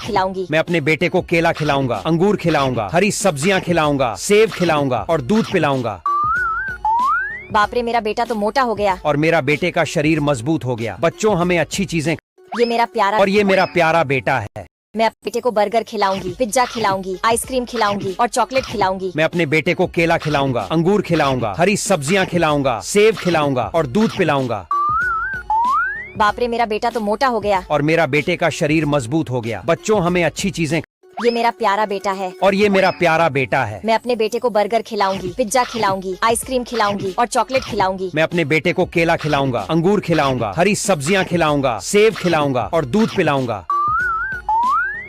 खिलाऊंगी। मैं अपने बेटे को केला खिलाऊंगा, अंगूर खिलाऊंगा, हरी सब्जियां खिलाऊंगा, सेब खिलाऊंगा और दूध पिलाऊंगा। बाप रे, मेरा बेटा तो मोटा हो गया। और मेरा बेटे का शरीर मजबूत हो गया। बच्चों, हमें अच्छी चीजें। ये मेरा प्यारा और ये मेरा प्यारा बेटा है। मैं अपने बेटे को बर्गर खिलाऊंगी, पिज्जा खिलाऊंगी, आइसक्रीम खिलाऊंगी और चॉकलेट खिलाऊंगी। मैं अपने बेटे को केला खिलाऊंगा, अंगूर खिलाऊंगा, हरी सब्जियां खिलाऊंगा, सेब खिलाऊंगा और दूध पिलाऊंगा। बाप रे, मेरा बेटा तो मोटा हो गया। और मेरा बेटे का शरीर मजबूत हो गया। बच्चों, हमें अच्छी चीजें। ये मेरा प्यारा बेटा है। और ये मेरा प्यारा बेटा है। मैं अपने बेटे को बर्गर खिलाऊंगी, पिज्जा खिलाऊंगी, आइसक्रीम खिलाऊंगी और चॉकलेट खिलाऊंगी। मैं अपने बेटे को केला खिलाऊंगा, अंगूर खिलाऊंगा, हरी सब्जियां खिलाऊंगा, सेब खिलाऊंगा और दूध पिलाऊंगा।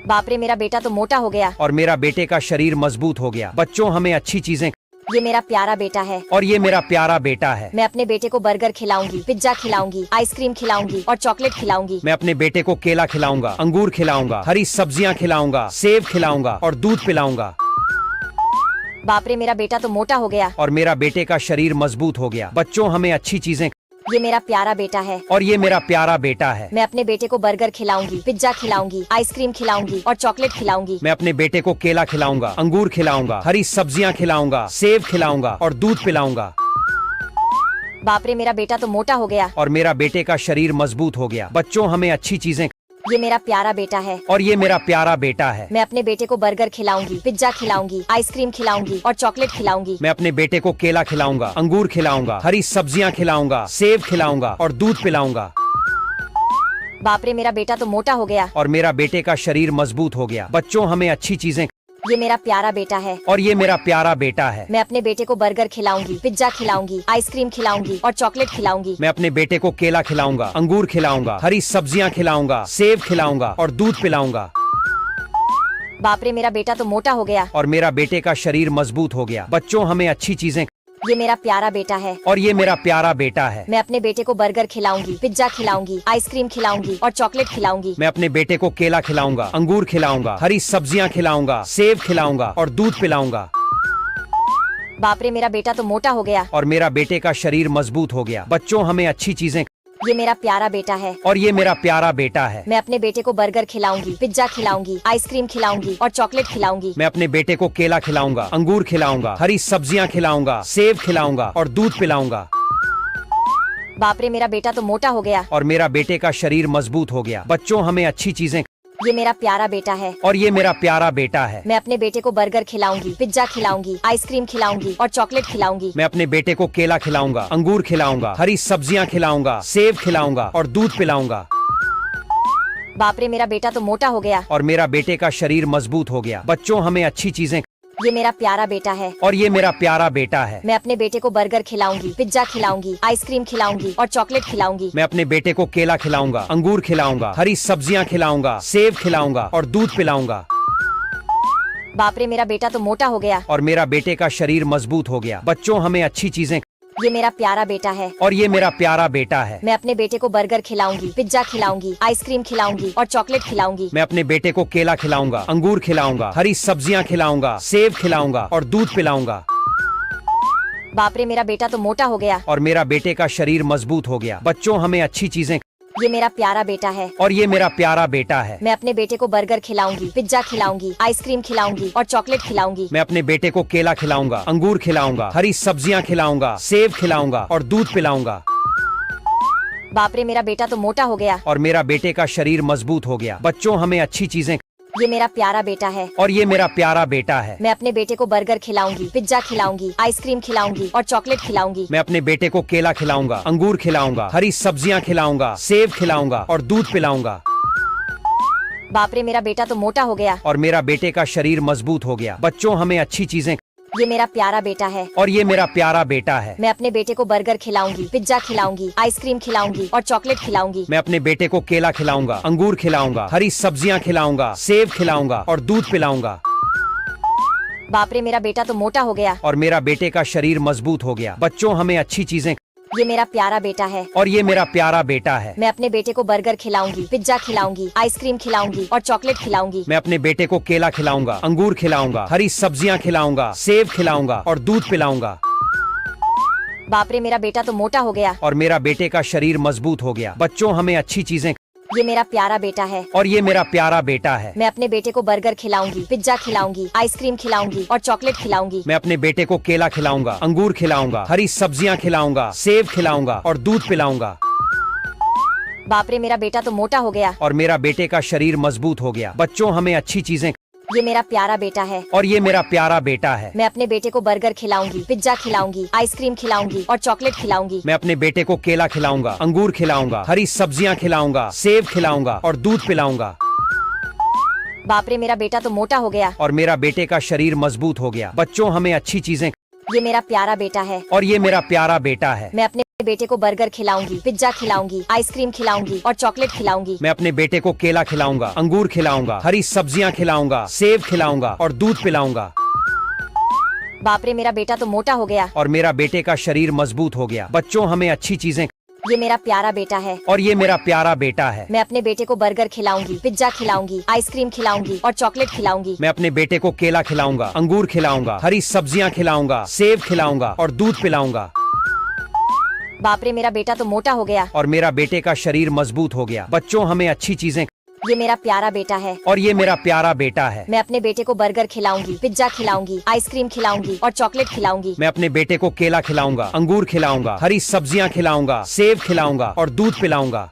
बाप रे, मेरा बेटा तो मोटा हो गया। और मेरा बेटे का शरीर मजबूत हो गया। बच्चों, हमें अच्छी चीजें। ये मेरा प्यारा बेटा है। और ये मेरा प्यारा बेटा है। मैं अपने बेटे को बर्गर खिलाऊंगी, पिज्जा खिलाऊंगी, आइसक्रीम खिलाऊंगी और चॉकलेट खिलाऊंगी। मैं अपने बेटे को केला खिलाऊंगा, अंगूर खिलाऊंगा, हरी सब्जियां खिलाऊंगा, सेब खिलाऊंगा और दूध पिलाऊंगा। बाप रे, मेरा बेटा तो मोटा हो गया। और मेरा बेटे का शरीर मजबूत हो गया। बच्चों, हमें अच्छी चीजें। ये मेरा प्यारा बेटा है। और ये मेरा प्यारा बेटा है। मैं अपने बेटे को बर्गर खिलाऊंगी, पिज्जा खिलाऊंगी, आइसक्रीम खिलाऊंगी और चॉकलेट खिलाऊंगी। मैं अपने बेटे को केला खिलाऊंगा, अंगूर खिलाऊंगा, हरी सब्जियां खिलाऊंगा, सेब खिलाऊंगा और दूध पिलाऊंगा। बाप रे, मेरा बेटा तो मोटा हो गया। और मेरा बेटे का शरीर मजबूत हो गया। बच्चों, हमें अच्छी चीजें। ये मेरा प्यारा बेटा है। और ये मेरा प्यारा बेटा है। मैं अपने बेटे को बर्गर खिलाऊंगी, पिज्जा खिलाऊंगी, आइसक्रीम खिलाऊंगी और चॉकलेट खिलाऊंगी। मैं अपने बेटे को केला खिलाऊंगा, अंगूर खिलाऊंगा, हरी सब्जियां खिलाऊंगा, सेब खिलाऊंगा और दूध पिलाऊंगा। बाप रे, मेरा बेटा तो मोटा हो गया। और मेरा बेटे का शरीर मजबूत हो गया। बच्चों, हमें अच्छी चीजें। ये मेरा प्यारा बेटा है। और ये मेरा प्यारा बेटा है। मैं अपने बेटे को बर्गर खिलाऊंगी, पिज्जा खिलाऊंगी, आइसक्रीम खिलाऊंगी और चॉकलेट खिलाऊंगी। मैं अपने बेटे को केला खिलाऊंगा, अंगूर खिलाऊंगा, हरी सब्जियां खिलाऊंगा, सेब खिलाऊंगा और दूध पिलाऊंगा। बाप रे, मेरा बेटा तो मोटा हो गया। और मेरा बेटे का शरीर मजबूत हो गया। बच्चों, हमें अच्छी चीजें। ये मेरा प्यारा बेटा है। और ये मेरा प्यारा बेटा है। मैं अपने बेटे को बर्गर खिलाऊंगी, पिज्जा खिलाऊंगी, आइसक्रीम खिलाऊंगी और चॉकलेट खिलाऊंगी। मैं अपने बेटे को केला खिलाऊंगा, अंगूर खिलाऊंगा, हरी सब्जियां खिलाऊंगा, सेब खिलाऊंगा और दूध पिलाऊंगा। बाप रे, मेरा बेटा तो मोटा हो गया। और मेरा बेटे का शरीर मजबूत हो गया। बच्चों, हमें अच्छी चीजें। ये मेरा प्यारा बेटा है। और ये मेरा प्यारा बेटा है। मैं अपने बेटे को बर्गर खिलाऊंगी, पिज्जा खिलाऊंगी, आइसक्रीम खिलाऊंगी और चॉकलेट खिलाऊंगी। मैं अपने बेटे को केला खिलाऊंगा, अंगूर खिलाऊंगा, हरी सब्जियां खिलाऊंगा, सेब खिलाऊंगा और दूध पिलाऊंगा। बाप रे, मेरा बेटा तो मोटा हो गया। और मेरा बेटे का शरीर मजबूत हो गया। बच्चों, हमें अच्छी चीजें। ये मेरा प्यारा बेटा है। और ये मेरा प्यारा बेटा है। मैं अपने बेटे को बर्गर खिलाऊंगी, पिज्जा खिलाऊंगी, आइसक्रीम खिलाऊंगी और चॉकलेट खिलाऊंगी। मैं अपने बेटे को केला खिलाऊंगा, अंगूर खिलाऊंगा, हरी सब्जियां खिलाऊंगा, सेब खिलाऊंगा और दूध पिलाऊंगा। बाप रे, मेरा बेटा तो मोटा हो गया। और मेरा बेटे का शरीर मजबूत हो गया। बच्चों, हमें अच्छी चीजें। ये मेरा प्यारा बेटा है। और ये मेरा प्यारा बेटा है। मैं अपने बेटे को बर्गर खिलाऊंगी, पिज्जा खिलाऊंगी, आइसक्रीम खिलाऊंगी और चॉकलेट खिलाऊंगी। मैं अपने बेटे को केला खिलाऊंगा, अंगूर खिलाऊंगा, हरी सब्जियां खिलाऊंगा, सेब खिलाऊंगा और दूध पिलाऊंगा। बाप रे, मेरा बेटा तो मोटा हो गया। और मेरा बेटे का शरीर मजबूत हो गया। बच्चों, हमें अच्छी चीजें। ये मेरा प्यारा बेटा है। और ये मेरा प्यारा बेटा है। मैं अपने बेटे को बर्गर खिलाऊंगी, पिज्जा खिलाऊंगी, आइसक्रीम खिलाऊंगी और चॉकलेट खिलाऊंगी। मैं अपने बेटे को केला खिलाऊंगा, अंगूर खिलाऊंगा, हरी सब्जियां खिलाऊंगा, सेब खिलाऊंगा और दूध पिलाऊंगा। बाप रे, मेरा बेटा तो मोटा हो गया। और मेरा बेटे का शरीर मजबूत हो गया। बच्चों, हमें अच्छी चीजें। ये मेरा प्यारा बेटा है। और ये मेरा प्यारा बेटा है। मैं अपने बेटे को बर्गर खिलाऊंगी, पिज्जा खिलाऊंगी, आइसक्रीम खिलाऊंगी और चॉकलेट खिलाऊंगी। मैं अपने बेटे को केला खिलाऊंगा, अंगूर खिलाऊंगा, हरी सब्जियां खिलाऊंगा, सेब खिलाऊंगा और दूध पिलाऊंगा। बाप रे, मेरा बेटा तो मोटा हो गया। और मेरा बेटे का शरीर मजबूत हो गया। बच्चों, हमें अच्छी चीजें। ये मेरा प्यारा बेटा है। और ये मेरा प्यारा बेटा है। मैं अपने बेटे को बर्गर खिलाऊंगी, पिज्जा खिलाऊंगी, आइसक्रीम खिलाऊंगी और चॉकलेट खिलाऊंगी। मैं अपने बेटे को केला खिलाऊंगा, अंगूर खिलाऊंगा, हरी सब्जियां खिलाऊंगा, सेब खिलाऊंगा और दूध पिलाऊंगा। बाप रे, मेरा बेटा तो मोटा हो गया। और मेरा बेटे का शरीर मजबूत हो गया। बच्चों, हमें अच्छी चीजें। ये मेरा प्यारा बेटा है। और ये मेरा प्यारा बेटा है। मैं अपने बेटे को बर्गर खिलाऊंगी, पिज्जा खिलाऊंगी, आइसक्रीम खिलाऊंगी और चॉकलेट खिलाऊंगी। मैं अपने बेटे को केला खिलाऊंगा, अंगूर खिलाऊंगा, हरी सब्जियां खिलाऊंगा, सेब खिलाऊंगा और दूध पिलाऊंगा। बाप रे, मेरा बेटा तो मोटा हो गया। और मेरा बेटे का शरीर मजबूत हो गया। बच्चों, हमें अच्छी चीजें। ये मेरा प्यारा बेटा है। और ये मेरा प्यारा बेटा है। मैं अपने बेटे को बर्गर खिलाऊंगी, पिज्जा खिलाऊंगी, आइसक्रीम खिलाऊंगी और चॉकलेट खिलाऊंगी। मैं अपने बेटे को केला खिलाऊंगा, अंगूर खिलाऊंगा, हरी सब्जियां खिलाऊंगा, सेब खिलाऊंगा और दूध पिलाऊंगा। बाप रे, मेरा बेटा तो मोटा हो गया। और मेरा बेटे का शरीर मजबूत हो गया। बच्चों, हमें अच्छी चीजें। ये मेरा प्यारा बेटा है और ये मेरा प्यारा बेटा है। मैं अपने बेटे को बर्गर खिलाऊंगी, पिज्जा खिलाऊंगी, आइसक्रीम खिलाऊंगी और चॉकलेट खिलाऊंगी। मैं अपने बेटे को केला खिलाऊंगा, अंगूर खिलाऊंगा, हरी सब्जियां खिलाऊंगा, सेब खिलाऊंगा और दूध पिलाऊंगा। बाप रे, मेरा बेटा तो मोटा हो गया। और मेरा बेटे का शरीर मजबूत हो गया। बच्चों, हमें अच्छी चीजें। ये मेरा प्यारा बेटा है और ये मेरा प्यारा बेटा है। मैं अपने बेटे को बर्गर खिलाऊंगी, पिज्जा खिलाऊंगी, आइसक्रीम खिलाऊंगी और चॉकलेट खिलाऊंगी। मैं अपने बेटे को केला खिलाऊंगा, अंगूर खिलाऊंगा, हरी सब्जियां खिलाऊंगा, सेब खिलाऊंगा और दूध पिलाऊंगा। बाप रे, मेरा बेटा तो मोटा हो गया। और मेरा बेटे का शरीर मजबूत हो गया। बच्चों, हमें अच्छी चीजें। ये मेरा प्यारा बेटा है और ये मेरा प्यारा बेटा है। मैं अपने बेटे को बर्गर खिलाऊंगी, पिज्जा खिलाऊंगी, आइसक्रीम खिलाऊंगी और चॉकलेट खिलाऊंगी। मैं अपने बेटे को केला खिलाऊंगा, अंगूर खिलाऊंगा, हरी सब्जियां खिलाऊंगा, सेब खिलाऊंगा और दूध पिलाऊंगा। बाप रे, मेरा बेटा तो मोटा हो गया। और मेरा बेटे का शरीर मजबूत हो गया। बच्चों, हमें अच्छी चीजें। ये मेरा प्यारा बेटा है और ये मेरा प्यारा बेटा है। मैं अपने बेटे को बर्गर खिलाऊंगी, पिज्जा खिलाऊंगी, आइसक्रीम खिलाऊंगी और चॉकलेट खिलाऊंगी। मैं अपने बेटे को केला खिलाऊंगा, अंगूर खिलाऊंगा, हरी सब्जियां खिलाऊंगा, सेब खिलाऊंगा और दूध पिलाऊंगा। बाप रे, मेरा बेटा तो मोटा हो गया। और मेरा बेटे का शरीर मजबूत हो गया। बच्चों, हमें अच्छी चीजें। ये मेरा प्यारा बेटा है और ये मेरा प्यारा बेटा है। मैं अपने बेटे को बर्गर खिलाऊंगी, पिज्जा खिलाऊंगी, आइसक्रीम खिलाऊंगी और चॉकलेट खिलाऊंगी। मैं अपने बेटे को केला खिलाऊंगा, अंगूर खिलाऊंगा, हरी सब्जियां खिलाऊंगा, सेब खिलाऊंगा और दूध पिलाऊंगा।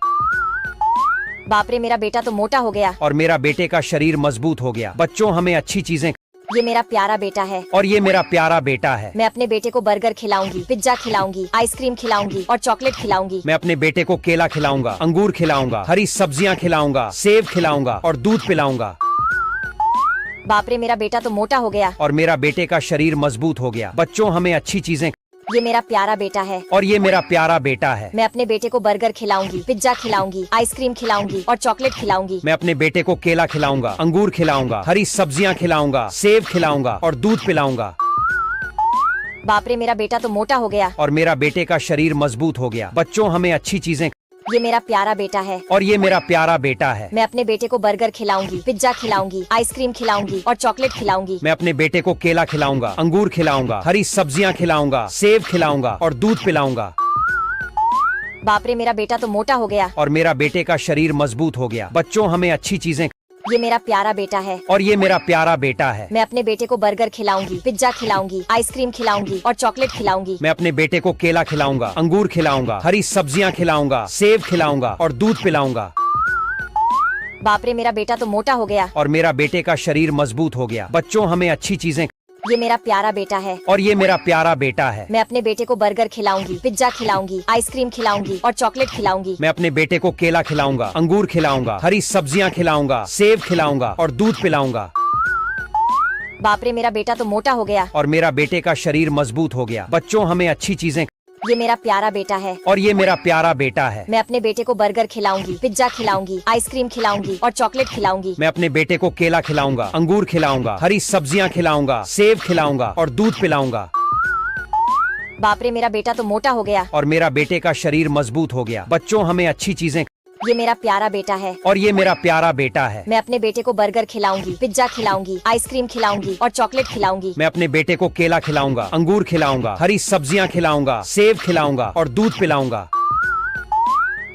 बाप रे, मेरा बेटा तो मोटा हो गया। और मेरा बेटे का शरीर मजबूत हो गया। बच्चों, हमें अच्छी चीजें। ये मेरा प्यारा बेटा है और ये मेरा प्यारा बेटा है। मैं अपने बेटे को बर्गर खिलाऊंगी, पिज्जा खिलाऊंगी, आइसक्रीम खिलाऊंगी और चॉकलेट खिलाऊंगी। मैं अपने बेटे को केला खिलाऊंगा, अंगूर खिलाऊंगा, हरी सब्जियां खिलाऊंगा, सेब खिलाऊंगा और दूध पिलाऊंगा। बाप रे, मेरा बेटा तो मोटा हो गया। और मेरा बेटे का शरीर मजबूत हो गया। बच्चों, हमें अच्छी चीजें। ये मेरा प्यारा बेटा है और ये मेरा प्यारा बेटा है। मैं अपने बेटे को बर्गर खिलाऊंगी, पिज्जा खिलाऊंगी, आइसक्रीम खिलाऊंगी और चॉकलेट खिलाऊंगी। मैं अपने बेटे को केला खिलाऊंगा, अंगूर खिलाऊंगा, हरी सब्जियां खिलाऊंगा, सेब खिलाऊंगा और दूध पिलाऊंगा। बाप रे, मेरा बेटा तो मोटा हो गया। और मेरा बेटे का शरीर मजबूत हो गया। बच्चों, हमें अच्छी चीजें। ये मेरा प्यारा बेटा है और ये मेरा प्यारा बेटा है। मैं अपने बेटे को बर्गर खिलाऊंगी, पिज्जा खिलाऊंगी, आइसक्रीम खिलाऊंगी और चॉकलेट खिलाऊंगी। मैं अपने बेटे को केला खिलाऊंगा, अंगूर खिलाऊंगा, हरी सब्जियां खिलाऊंगा, सेब खिलाऊंगा और दूध पिलाऊंगा। बाप रे, मेरा बेटा तो मोटा हो गया। और मेरा बेटे का शरीर मजबूत हो गया। बच्चों, हमें अच्छी चीजें। ये मेरा प्यारा बेटा है और ये मेरा प्यारा बेटा है। मैं अपने बेटे को बर्गर खिलाऊंगी, पिज्जा खिलाऊंगी, आइसक्रीम खिलाऊंगी और चॉकलेट खिलाऊंगी। मैं अपने बेटे को केला खिलाऊंगा, अंगूर खिलाऊंगा, हरी सब्जियां खिलाऊंगा, सेब खिलाऊंगा और दूध पिलाऊंगा। बाप रे, मेरा बेटा तो मोटा हो गया। और मेरा बेटे का शरीर मजबूत हो गया। बच्चों, हमें अच्छी चीजें। ये मेरा प्यारा बेटा है और ये मेरा प्यारा बेटा है। मैं अपने बेटे को बर्गर खिलाऊंगी, पिज्जा खिलाऊंगी, आइसक्रीम खिलाऊंगी और चॉकलेट खिलाऊंगी। मैं अपने बेटे को केला खिलाऊंगा, अंगूर खिलाऊंगा, हरी सब्जियां खिलाऊंगा, सेब खिलाऊंगा और दूध पिलाऊंगा। बाप रे, मेरा बेटा तो मोटा हो गया। और मेरा बेटे का शरीर मजबूत हो गया। बच्चों, हमें अच्छी चीजें। ये मेरा प्यारा बेटा है और ये मेरा प्यारा बेटा है। मैं अपने बेटे को बर्गर खिलाऊंगी, पिज्जा खिलाऊंगी, आइसक्रीम खिलाऊंगी और चॉकलेट खिलाऊंगी। मैं अपने बेटे को केला खिलाऊंगा, अंगूर खिलाऊंगा, हरी सब्जियां खिलाऊंगा, सेब खिलाऊंगा और दूध पिलाऊंगा। बाप रे, मेरा बेटा तो मोटा हो गया। और मेरा बेटे का शरीर मजबूत हो गया। बच्चों, हमें अच्छी चीजें। ये मेरा प्यारा बेटा है और ये मेरा प्यारा बेटा है। मैं अपने बेटे को बर्गर खिलाऊंगी, पिज्जा खिलाऊंगी, आइसक्रीम खिलाऊंगी और चॉकलेट खिलाऊंगी। मैं अपने बेटे को केला खिलाऊंगा, अंगूर खिलाऊंगा, हरी सब्जियां खिलाऊंगा, सेब खिलाऊंगा और दूध पिलाऊंगा।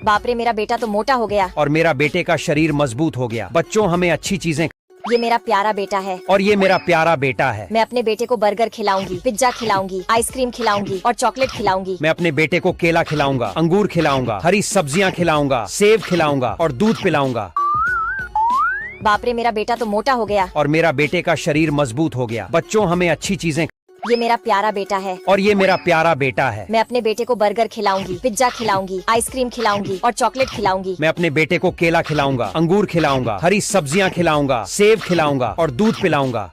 बाप रे, मेरा बेटा तो मोटा हो गया। और मेरा बेटे का शरीर मजबूत हो गया। बच्चों, हमें अच्छी चीजें। ये मेरा प्यारा बेटा है और ये मेरा प्यारा बेटा है। मैं अपने बेटे को बर्गर खिलाऊंगी, पिज्जा खिलाऊंगी, आइसक्रीम खिलाऊंगी और चॉकलेट खिलाऊंगी। मैं अपने बेटे को केला खिलाऊंगा, अंगूर खिलाऊंगा, हरी सब्जियां खिलाऊंगा, सेब खिलाऊंगा और दूध पिलाऊंगा। बाप रे, मेरा बेटा तो मोटा हो गया। और मेरा बेटे का शरीर मजबूत हो गया। बच्चों, हमें अच्छी चीजें। ये मेरा प्यारा बेटा है और ये मेरा प्यारा बेटा है। मैं अपने बेटे को बर्गर खिलाऊंगी, पिज्जा खिलाऊंगी, आइसक्रीम खिलाऊंगी और चॉकलेट खिलाऊंगी। मैं अपने बेटे को केला खिलाऊंगा, अंगूर खिलाऊंगा, हरी सब्जियां खिलाऊंगा, सेब खिलाऊंगा और दूध पिलाऊंगा।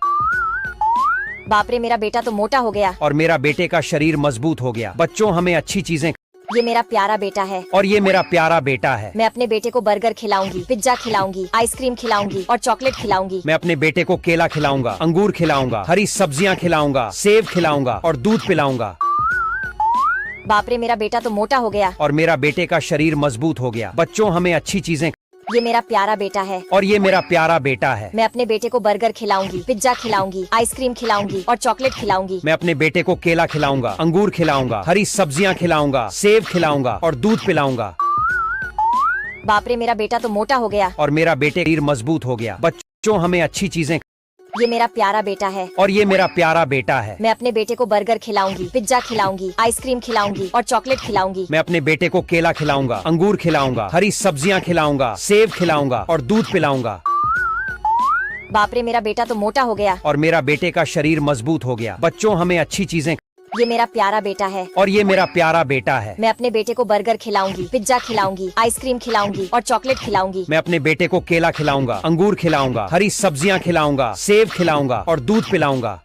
बाप रे, मेरा बेटा तो मोटा हो गया। और मेरा बेटे का शरीर मजबूत हो गया। बच्चों, हमें अच्छी चीजें। ये मेरा प्यारा बेटा है और ये मेरा प्यारा बेटा है। मैं अपने बेटे को बर्गर खिलाऊंगी, पिज्जा खिलाऊंगी, आइसक्रीम खिलाऊंगी और चॉकलेट खिलाऊंगी। मैं अपने बेटे को केला खिलाऊंगा, अंगूर खिलाऊंगा, हरी सब्जियां खिलाऊंगा, सेब खिलाऊंगा और दूध पिलाऊंगा। बाप रे, मेरा बेटा तो मोटा हो गया। और मेरा बेटे का शरीर मजबूत हो गया। बच्चों, हमें अच्छी चीजें। ये मेरा प्यारा बेटा है और ये मेरा प्यारा बेटा है। मैं अपने बेटे को बर्गर खिलाऊंगी, पिज्जा खिलाऊंगी, आइसक्रीम खिलाऊंगी और चॉकलेट खिलाऊंगी। मैं अपने बेटे को केला खिलाऊंगा, अंगूर खिलाऊंगा, हरी सब्जियां खिलाऊंगा, सेब खिलाऊंगा और दूध पिलाऊंगा। बाप रे, मेरा बेटा तो मोटा हो गया। और मेरा बेटे शरीर मजबूत हो गया। बच्चों हमें अच्छी चीजें। ये मेरा प्यारा बेटा है। और ये मेरा प्यारा बेटा है। मैं अपने बेटे को बर्गर खिलाऊंगी, पिज्जा खिलाऊंगी, आइसक्रीम खिलाऊंगी और चॉकलेट खिलाऊंगी। मैं अपने बेटे को केला खिलाऊंगा, अंगूर खिलाऊंगा, हरी सब्जियां खिलाऊंगा, सेब खिलाऊंगा और दूध पिलाऊंगा। बाप रे, मेरा बेटा तो मोटा हो गया। और मेरा बेटे का शरीर मजबूत हो गया। बच्चों हमें अच्छी चीजें। ये मेरा प्यारा बेटा है। और ये मेरा प्यारा बेटा है। मैं अपने बेटे को बर्गर खिलाऊंगी, पिज्जा खिलाऊंगी, आइसक्रीम खिलाऊंगी और चॉकलेट खिलाऊंगी। मैं अपने बेटे को केला खिलाऊंगा, अंगूर खिलाऊंगा, हरी सब्जियां खिलाऊंगा, सेब खिलाऊंगा और दूध पिलाऊंगा।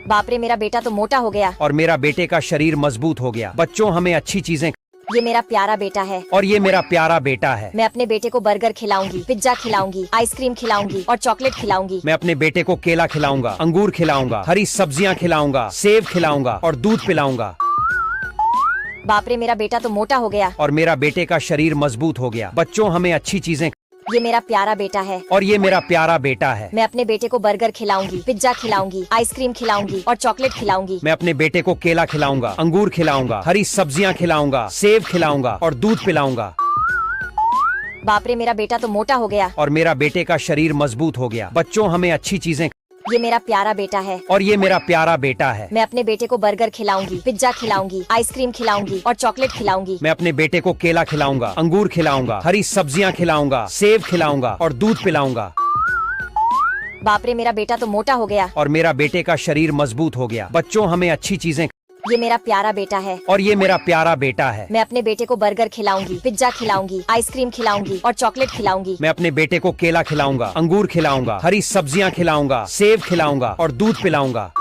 बाप रे, मेरा बेटा तो मोटा हो गया। और मेरा बेटे का शरीर मजबूत हो गया। बच्चों हमें अच्छी चीजें। ये मेरा प्यारा बेटा है। और ये मेरा प्यारा बेटा है। मैं अपने बेटे को बर्गर खिलाऊंगी, पिज्जा खिलाऊंगी, आइसक्रीम खिलाऊंगी और चॉकलेट खिलाऊंगी। मैं अपने बेटे को केला खिलाऊंगा, अंगूर खिलाऊंगा, हरी सब्जियां खिलाऊंगा, सेब खिलाऊंगा और दूध पिलाऊंगा। बाप रे, मेरा बेटा तो मोटा हो गया। और मेरा बेटे का शरीर मजबूत हो गया। बच्चों हमें अच्छी चीजें। ये मेरा प्यारा बेटा है। और ये मेरा प्यारा बेटा है। मैं अपने बेटे को बर्गर खिलाऊंगी, पिज्जा खिलाऊंगी, आइसक्रीम खिलाऊंगी और चॉकलेट खिलाऊंगी। मैं अपने बेटे को केला खिलाऊंगा, अंगूर खिलाऊंगा, हरी सब्जियां खिलाऊंगा, सेब खिलाऊंगा और दूध पिलाऊंगा। बाप रे, मेरा बेटा तो मोटा हो गया। और मेरा बेटे का शरीर मजबूत हो गया। बच्चों हमें अच्छी चीजें। ये मेरा प्यारा बेटा है। और ये मेरा प्यारा बेटा है। मैं अपने बेटे को बर्गर खिलाऊंगी, पिज्जा खिलाऊंगी, आइसक्रीम खिलाऊंगी और चॉकलेट खिलाऊंगी। मैं अपने बेटे को केला खिलाऊंगा, अंगूर खिलाऊंगा, हरी सब्जियां खिलाऊंगा, सेब खिलाऊंगा और दूध पिलाऊंगा। बाप रे, मेरा बेटा तो मोटा हो गया। और मेरा बेटे का शरीर मजबूत हो गया। बच्चों हमें अच्छी चीजें। ये मेरा प्यारा बेटा है। और ये मेरा प्यारा बेटा है। मैं अपने बेटे को बर्गर खिलाऊंगी, पिज्जा खिलाऊंगी, आइसक्रीम खिलाऊंगी और चॉकलेट खिलाऊंगी। मैं अपने बेटे को केला खिलाऊंगा, अंगूर खिलाऊंगा, हरी सब्जियां खिलाऊंगा, सेब खिलाऊंगा और दूध पिलाऊंगा।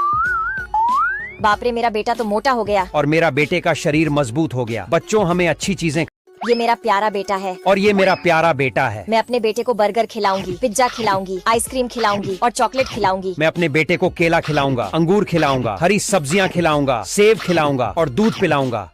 बाप रे, मेरा बेटा तो मोटा हो गया। और मेरा बेटे का शरीर मजबूत हो गया। बच्चों हमें अच्छी चीजें। ये मेरा प्यारा बेटा है। और ये मेरा प्यारा बेटा है। मैं अपने बेटे को बर्गर खिलाऊंगी, पिज्जा खिलाऊंगी, आइसक्रीम खिलाऊंगी और चॉकलेट खिलाऊंगी। मैं अपने बेटे को केला खिलाऊंगा, अंगूर खिलाऊंगा, हरी सब्जियां खिलाऊंगा, सेब खिलाऊंगा और दूध पिलाऊंगा।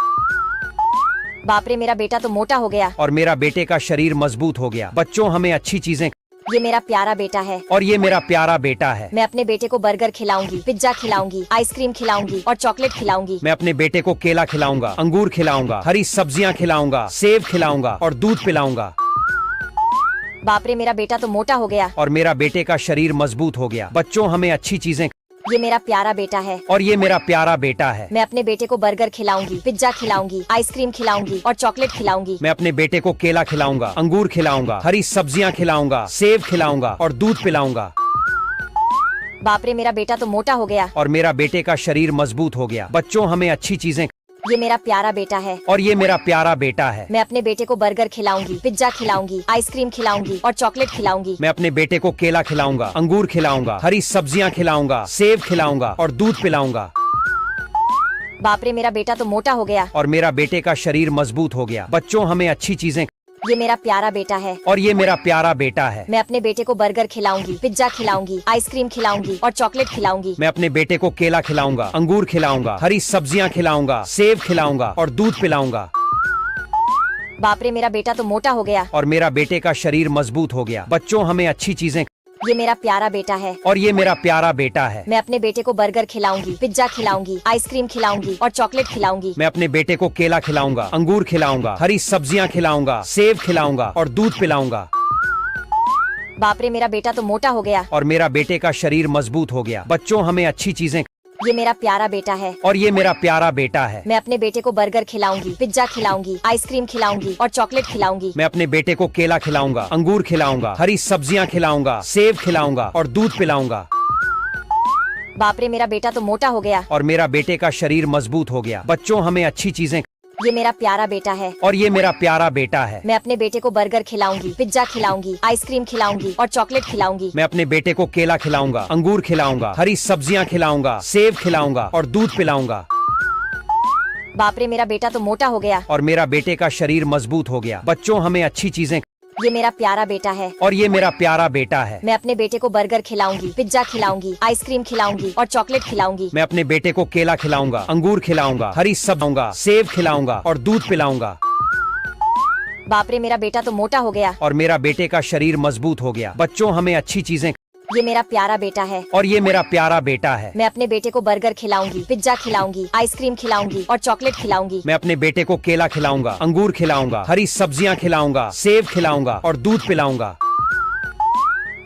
बाप रे, मेरा बेटा तो मोटा हो गया। और मेरा बेटे का शरीर मजबूत हो गया। बच्चों हमें अच्छी चीजें। ये मेरा प्यारा बेटा है। और ये मेरा प्यारा बेटा है। मैं अपने बेटे को बर्गर खिलाऊंगी, पिज्जा खिलाऊंगी, आइसक्रीम खिलाऊंगी और चॉकलेट खिलाऊंगी। मैं अपने बेटे को केला खिलाऊंगा, अंगूर खिलाऊंगा, हरी सब्जियां खिलाऊंगा, सेब खिलाऊंगा और दूध पिलाऊंगा। बाप रे, मेरा बेटा तो मोटा हो गया। और मेरा बेटे का शरीर मजबूत हो गया। बच्चों हमें अच्छी चीजें। ये मेरा प्यारा बेटा है। और ये मेरा प्यारा बेटा है। मैं अपने बेटे को बर्गर खिलाऊंगी, पिज्जा खिलाऊंगी, आइसक्रीम खिलाऊंगी और चॉकलेट खिलाऊंगी। मैं अपने बेटे को केला खिलाऊंगा, अंगूर खिलाऊंगा, हरी सब्जियां खिलाऊंगा, सेब खिलाऊंगा और दूध पिलाऊंगा। बाप रे, मेरा बेटा तो मोटा हो गया। और मेरा बेटे का शरीर मजबूत हो गया। बच्चों हमें अच्छी चीजें। ये मेरा प्यारा बेटा है। और ये मेरा प्यारा बेटा है। मैं अपने बेटे को बर्गर खिलाऊंगी, पिज्जा खिलाऊंगी, आइसक्रीम खिलाऊंगी और चॉकलेट खिलाऊंगी। मैं अपने बेटे को केला खिलाऊंगा, अंगूर खिलाऊंगा, हरी सब्जियां खिलाऊंगा, सेब खिलाऊंगा और दूध पिलाऊंगा। बाप रे, मेरा बेटा तो मोटा हो गया। और मेरा बेटे का शरीर मजबूत हो गया। बच्चों हमें अच्छी चीजें। ये मेरा प्यारा बेटा है। और ये मेरा प्यारा बेटा है। मैं अपने बेटे को बर्गर खिलाऊंगी, पिज्जा खिलाऊंगी, आइसक्रीम खिलाऊंगी और चॉकलेट खिलाऊंगी। मैं अपने बेटे को केला खिलाऊंगा, अंगूर खिलाऊंगा, हरी सब्जियां खिलाऊंगा, सेब खिलाऊंगा और दूध पिलाऊंगा। बाप रे, मेरा बेटा तो मोटा हो गया। और मेरा बेटे का शरीर मजबूत हो गया। बच्चों हमें अच्छी चीजें। ये मेरा प्यारा बेटा है। और ये मेरा प्यारा बेटा है। मैं अपने बेटे को बर्गर खिलाऊंगी, पिज्जा खिलाऊंगी, आइसक्रीम खिलाऊंगी और चॉकलेट खिलाऊंगी। मैं अपने बेटे को केला खिलाऊंगा, अंगूर खिलाऊंगा, हरी सब्जियां खिलाऊंगा, सेब खिलाऊंगा और दूध पिलाऊंगा। बाप रे, मेरा बेटा तो मोटा हो गया। और मेरा बेटे का शरीर मजबूत हो गया। बच्चों हमें अच्छी चीजें। ये मेरा प्यारा बेटा है। और ये मेरा प्यारा बेटा है। मैं अपने बेटे को बर्गर खिलाऊंगी, पिज्जा खिलाऊंगी, आइसक्रीम खिलाऊंगी और चॉकलेट खिलाऊंगी। मैं अपने बेटे को केला खिलाऊंगा, अंगूर खिलाऊंगा, हरी सब्जियां खिलाऊंगा, सेब खिलाऊंगा और दूध पिलाऊंगा। बाप रे, मेरा बेटा तो मोटा हो गया। और मेरा बेटे का शरीर मजबूत हो गया। बच्चों हमें अच्छी चीजें। ये मेरा प्यारा बेटा है। और ये मेरा प्यारा बेटा है। मैं अपने बेटे को बर्गर खिलाऊंगी, पिज्जा खिलाऊंगी, आइसक्रीम खिलाऊंगी और चॉकलेट खिलाऊंगी। मैं अपने बेटे को केला खिलाऊंगा, अंगूर खिलाऊंगा, हरी सब्जियां खिलाऊंगा, सेब खिलाऊंगा और दूध पिलाऊंगा। बाप रे, मेरा बेटा तो मोटा हो गया। और मेरा बेटे का शरीर मजबूत हो गया। बच्चों हमें अच्छी चीजें। ये मेरा प्यारा बेटा है। और ये मेरा प्यारा बेटा है। मैं अपने बेटे को बर्गर खिलाऊंगी, पिज्जा खिलाऊंगी, आइसक्रीम खिलाऊंगी और चॉकलेट खिलाऊंगी। मैं अपने बेटे को केला खिलाऊंगा, अंगूर खिलाऊंगा, हरी सब्जियां, सेब खिलाऊंगा और दूध पिलाऊंगा। बाप रे, मेरा बेटा तो मोटा हो गया। और मेरा बेटे का शरीर मजबूत हो गया। बच्चों हमें अच्छी चीजें। ये मेरा प्यारा बेटा है और ये मेरा प्यारा बेटा है। मैं अपने बेटे को बर्गर खिलाऊंगी, पिज्जा खिलाऊंगी, आइसक्रीम खिलाऊंगी और चॉकलेट खिलाऊंगी। मैं अपने बेटे को केला खिलाऊंगा, अंगूर खिलाऊंगा, हरी सब्जियां खिलाऊंगा, सेब खिलाऊंगा और दूध पिलाऊंगा।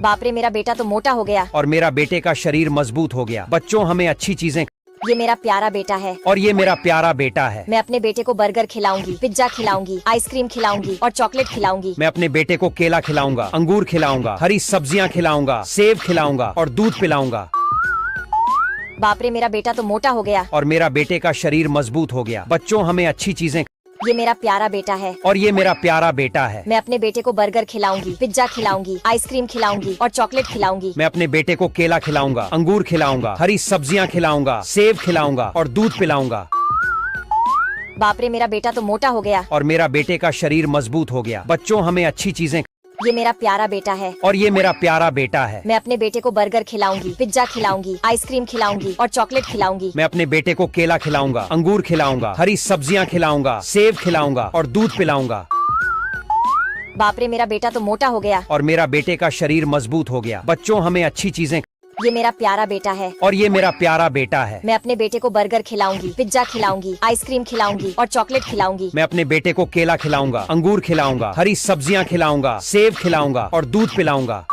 बाप रे, मेरा बेटा तो मोटा हो गया। और मेरा बेटे का शरीर मजबूत हो गया। बच्चों, हमें अच्छी चीजें। ये मेरा प्यारा बेटा है और ये मेरा प्यारा बेटा है। मैं अपने बेटे को बर्गर खिलाऊंगी, पिज्जा खिलाऊंगी, आइसक्रीम खिलाऊंगी और चॉकलेट खिलाऊंगी। मैं अपने बेटे को केला खिलाऊंगा, अंगूर खिलाऊंगा, हरी सब्जियां खिलाऊंगा, सेब खिलाऊंगा और दूध पिलाऊंगा। बाप रे, मेरा बेटा तो मोटा हो गया। और मेरा बेटे का शरीर मजबूत हो गया। बच्चों, हमें अच्छी चीजें। ये मेरा प्यारा बेटा है और ये मेरा प्यारा बेटा है। मैं अपने बेटे को बर्गर खिलाऊंगी, पिज्जा खिलाऊंगी, आइसक्रीम खिलाऊंगी और चॉकलेट खिलाऊंगी। मैं अपने बेटे को केला खिलाऊंगा, अंगूर खिलाऊंगा, हरी सब्जियां खिलाऊंगा, सेब खिलाऊंगा और दूध पिलाऊंगा। बाप रे, मेरा बेटा तो मोटा हो गया। और मेरा बेटे का शरीर मजबूत हो गया। बच्चों, हमें अच्छी चीजें। ये मेरा प्यारा बेटा है और ये मेरा प्यारा बेटा है। मैं अपने बेटे को बर्गर खिलाऊंगी, पिज्जा खिलाऊंगी, आइसक्रीम खिलाऊंगी और चॉकलेट खिलाऊंगी। मैं अपने बेटे को केला खिलाऊंगा, अंगूर खिलाऊंगा, हरी सब्जियां खिलाऊंगा, सेब खिलाऊंगा और दूध पिलाऊंगा। बाप रे, मेरा बेटा तो मोटा हो गया। और मेरा बेटे का शरीर मजबूत हो गया। बच्चों, हमें अच्छी चीजें। ये मेरा प्यारा बेटा है और ये मेरा प्यारा बेटा है। मैं अपने बेटे को बर्गर खिलाऊंगी, पिज्जा खिलाऊंगी, आइसक्रीम खिलाऊंगी और चॉकलेट खिलाऊंगी। मैं अपने बेटे को केला खिलाऊंगा, अंगूर खिलाऊंगा, हरी सब्जियां खिलाऊंगा, सेब खिलाऊंगा और दूध पिलाऊंगा।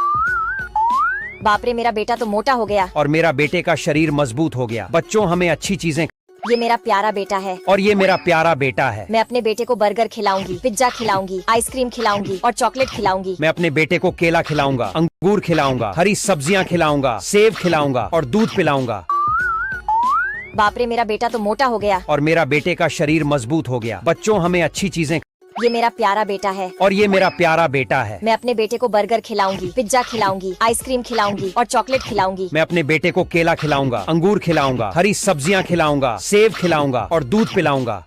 बाप रे, मेरा बेटा तो मोटा हो गया। और मेरा बेटे का शरीर मजबूत हो गया। बच्चों, हमें अच्छी चीजें। ये मेरा प्यारा बेटा है और ये मेरा प्यारा बेटा है। मैं अपने बेटे को बर्गर खिलाऊंगी, पिज्जा खिलाऊंगी, आइसक्रीम खिलाऊंगी और चॉकलेट खिलाऊंगी। मैं अपने बेटे को केला खिलाऊंगा, अंगूर खिलाऊंगा, हरी सब्जियां खिलाऊंगा, सेब खिलाऊंगा और दूध पिलाऊंगा। बाप रे, मेरा बेटा तो मोटा हो गया। और मेरा बेटे का शरीर मजबूत हो गया। बच्चों, हमें अच्छी चीजें। ये मेरा प्यारा बेटा है और ये मेरा प्यारा बेटा है। मैं अपने बेटे को बर्गर खिलाऊंगी, पिज्जा खिलाऊंगी, आइसक्रीम खिलाऊंगी और चॉकलेट खिलाऊंगी। मैं अपने बेटे को केला खिलाऊंगा, अंगूर खिलाऊंगा, हरी सब्जियां खिलाऊंगा, सेब खिलाऊंगा और दूध पिलाऊंगा।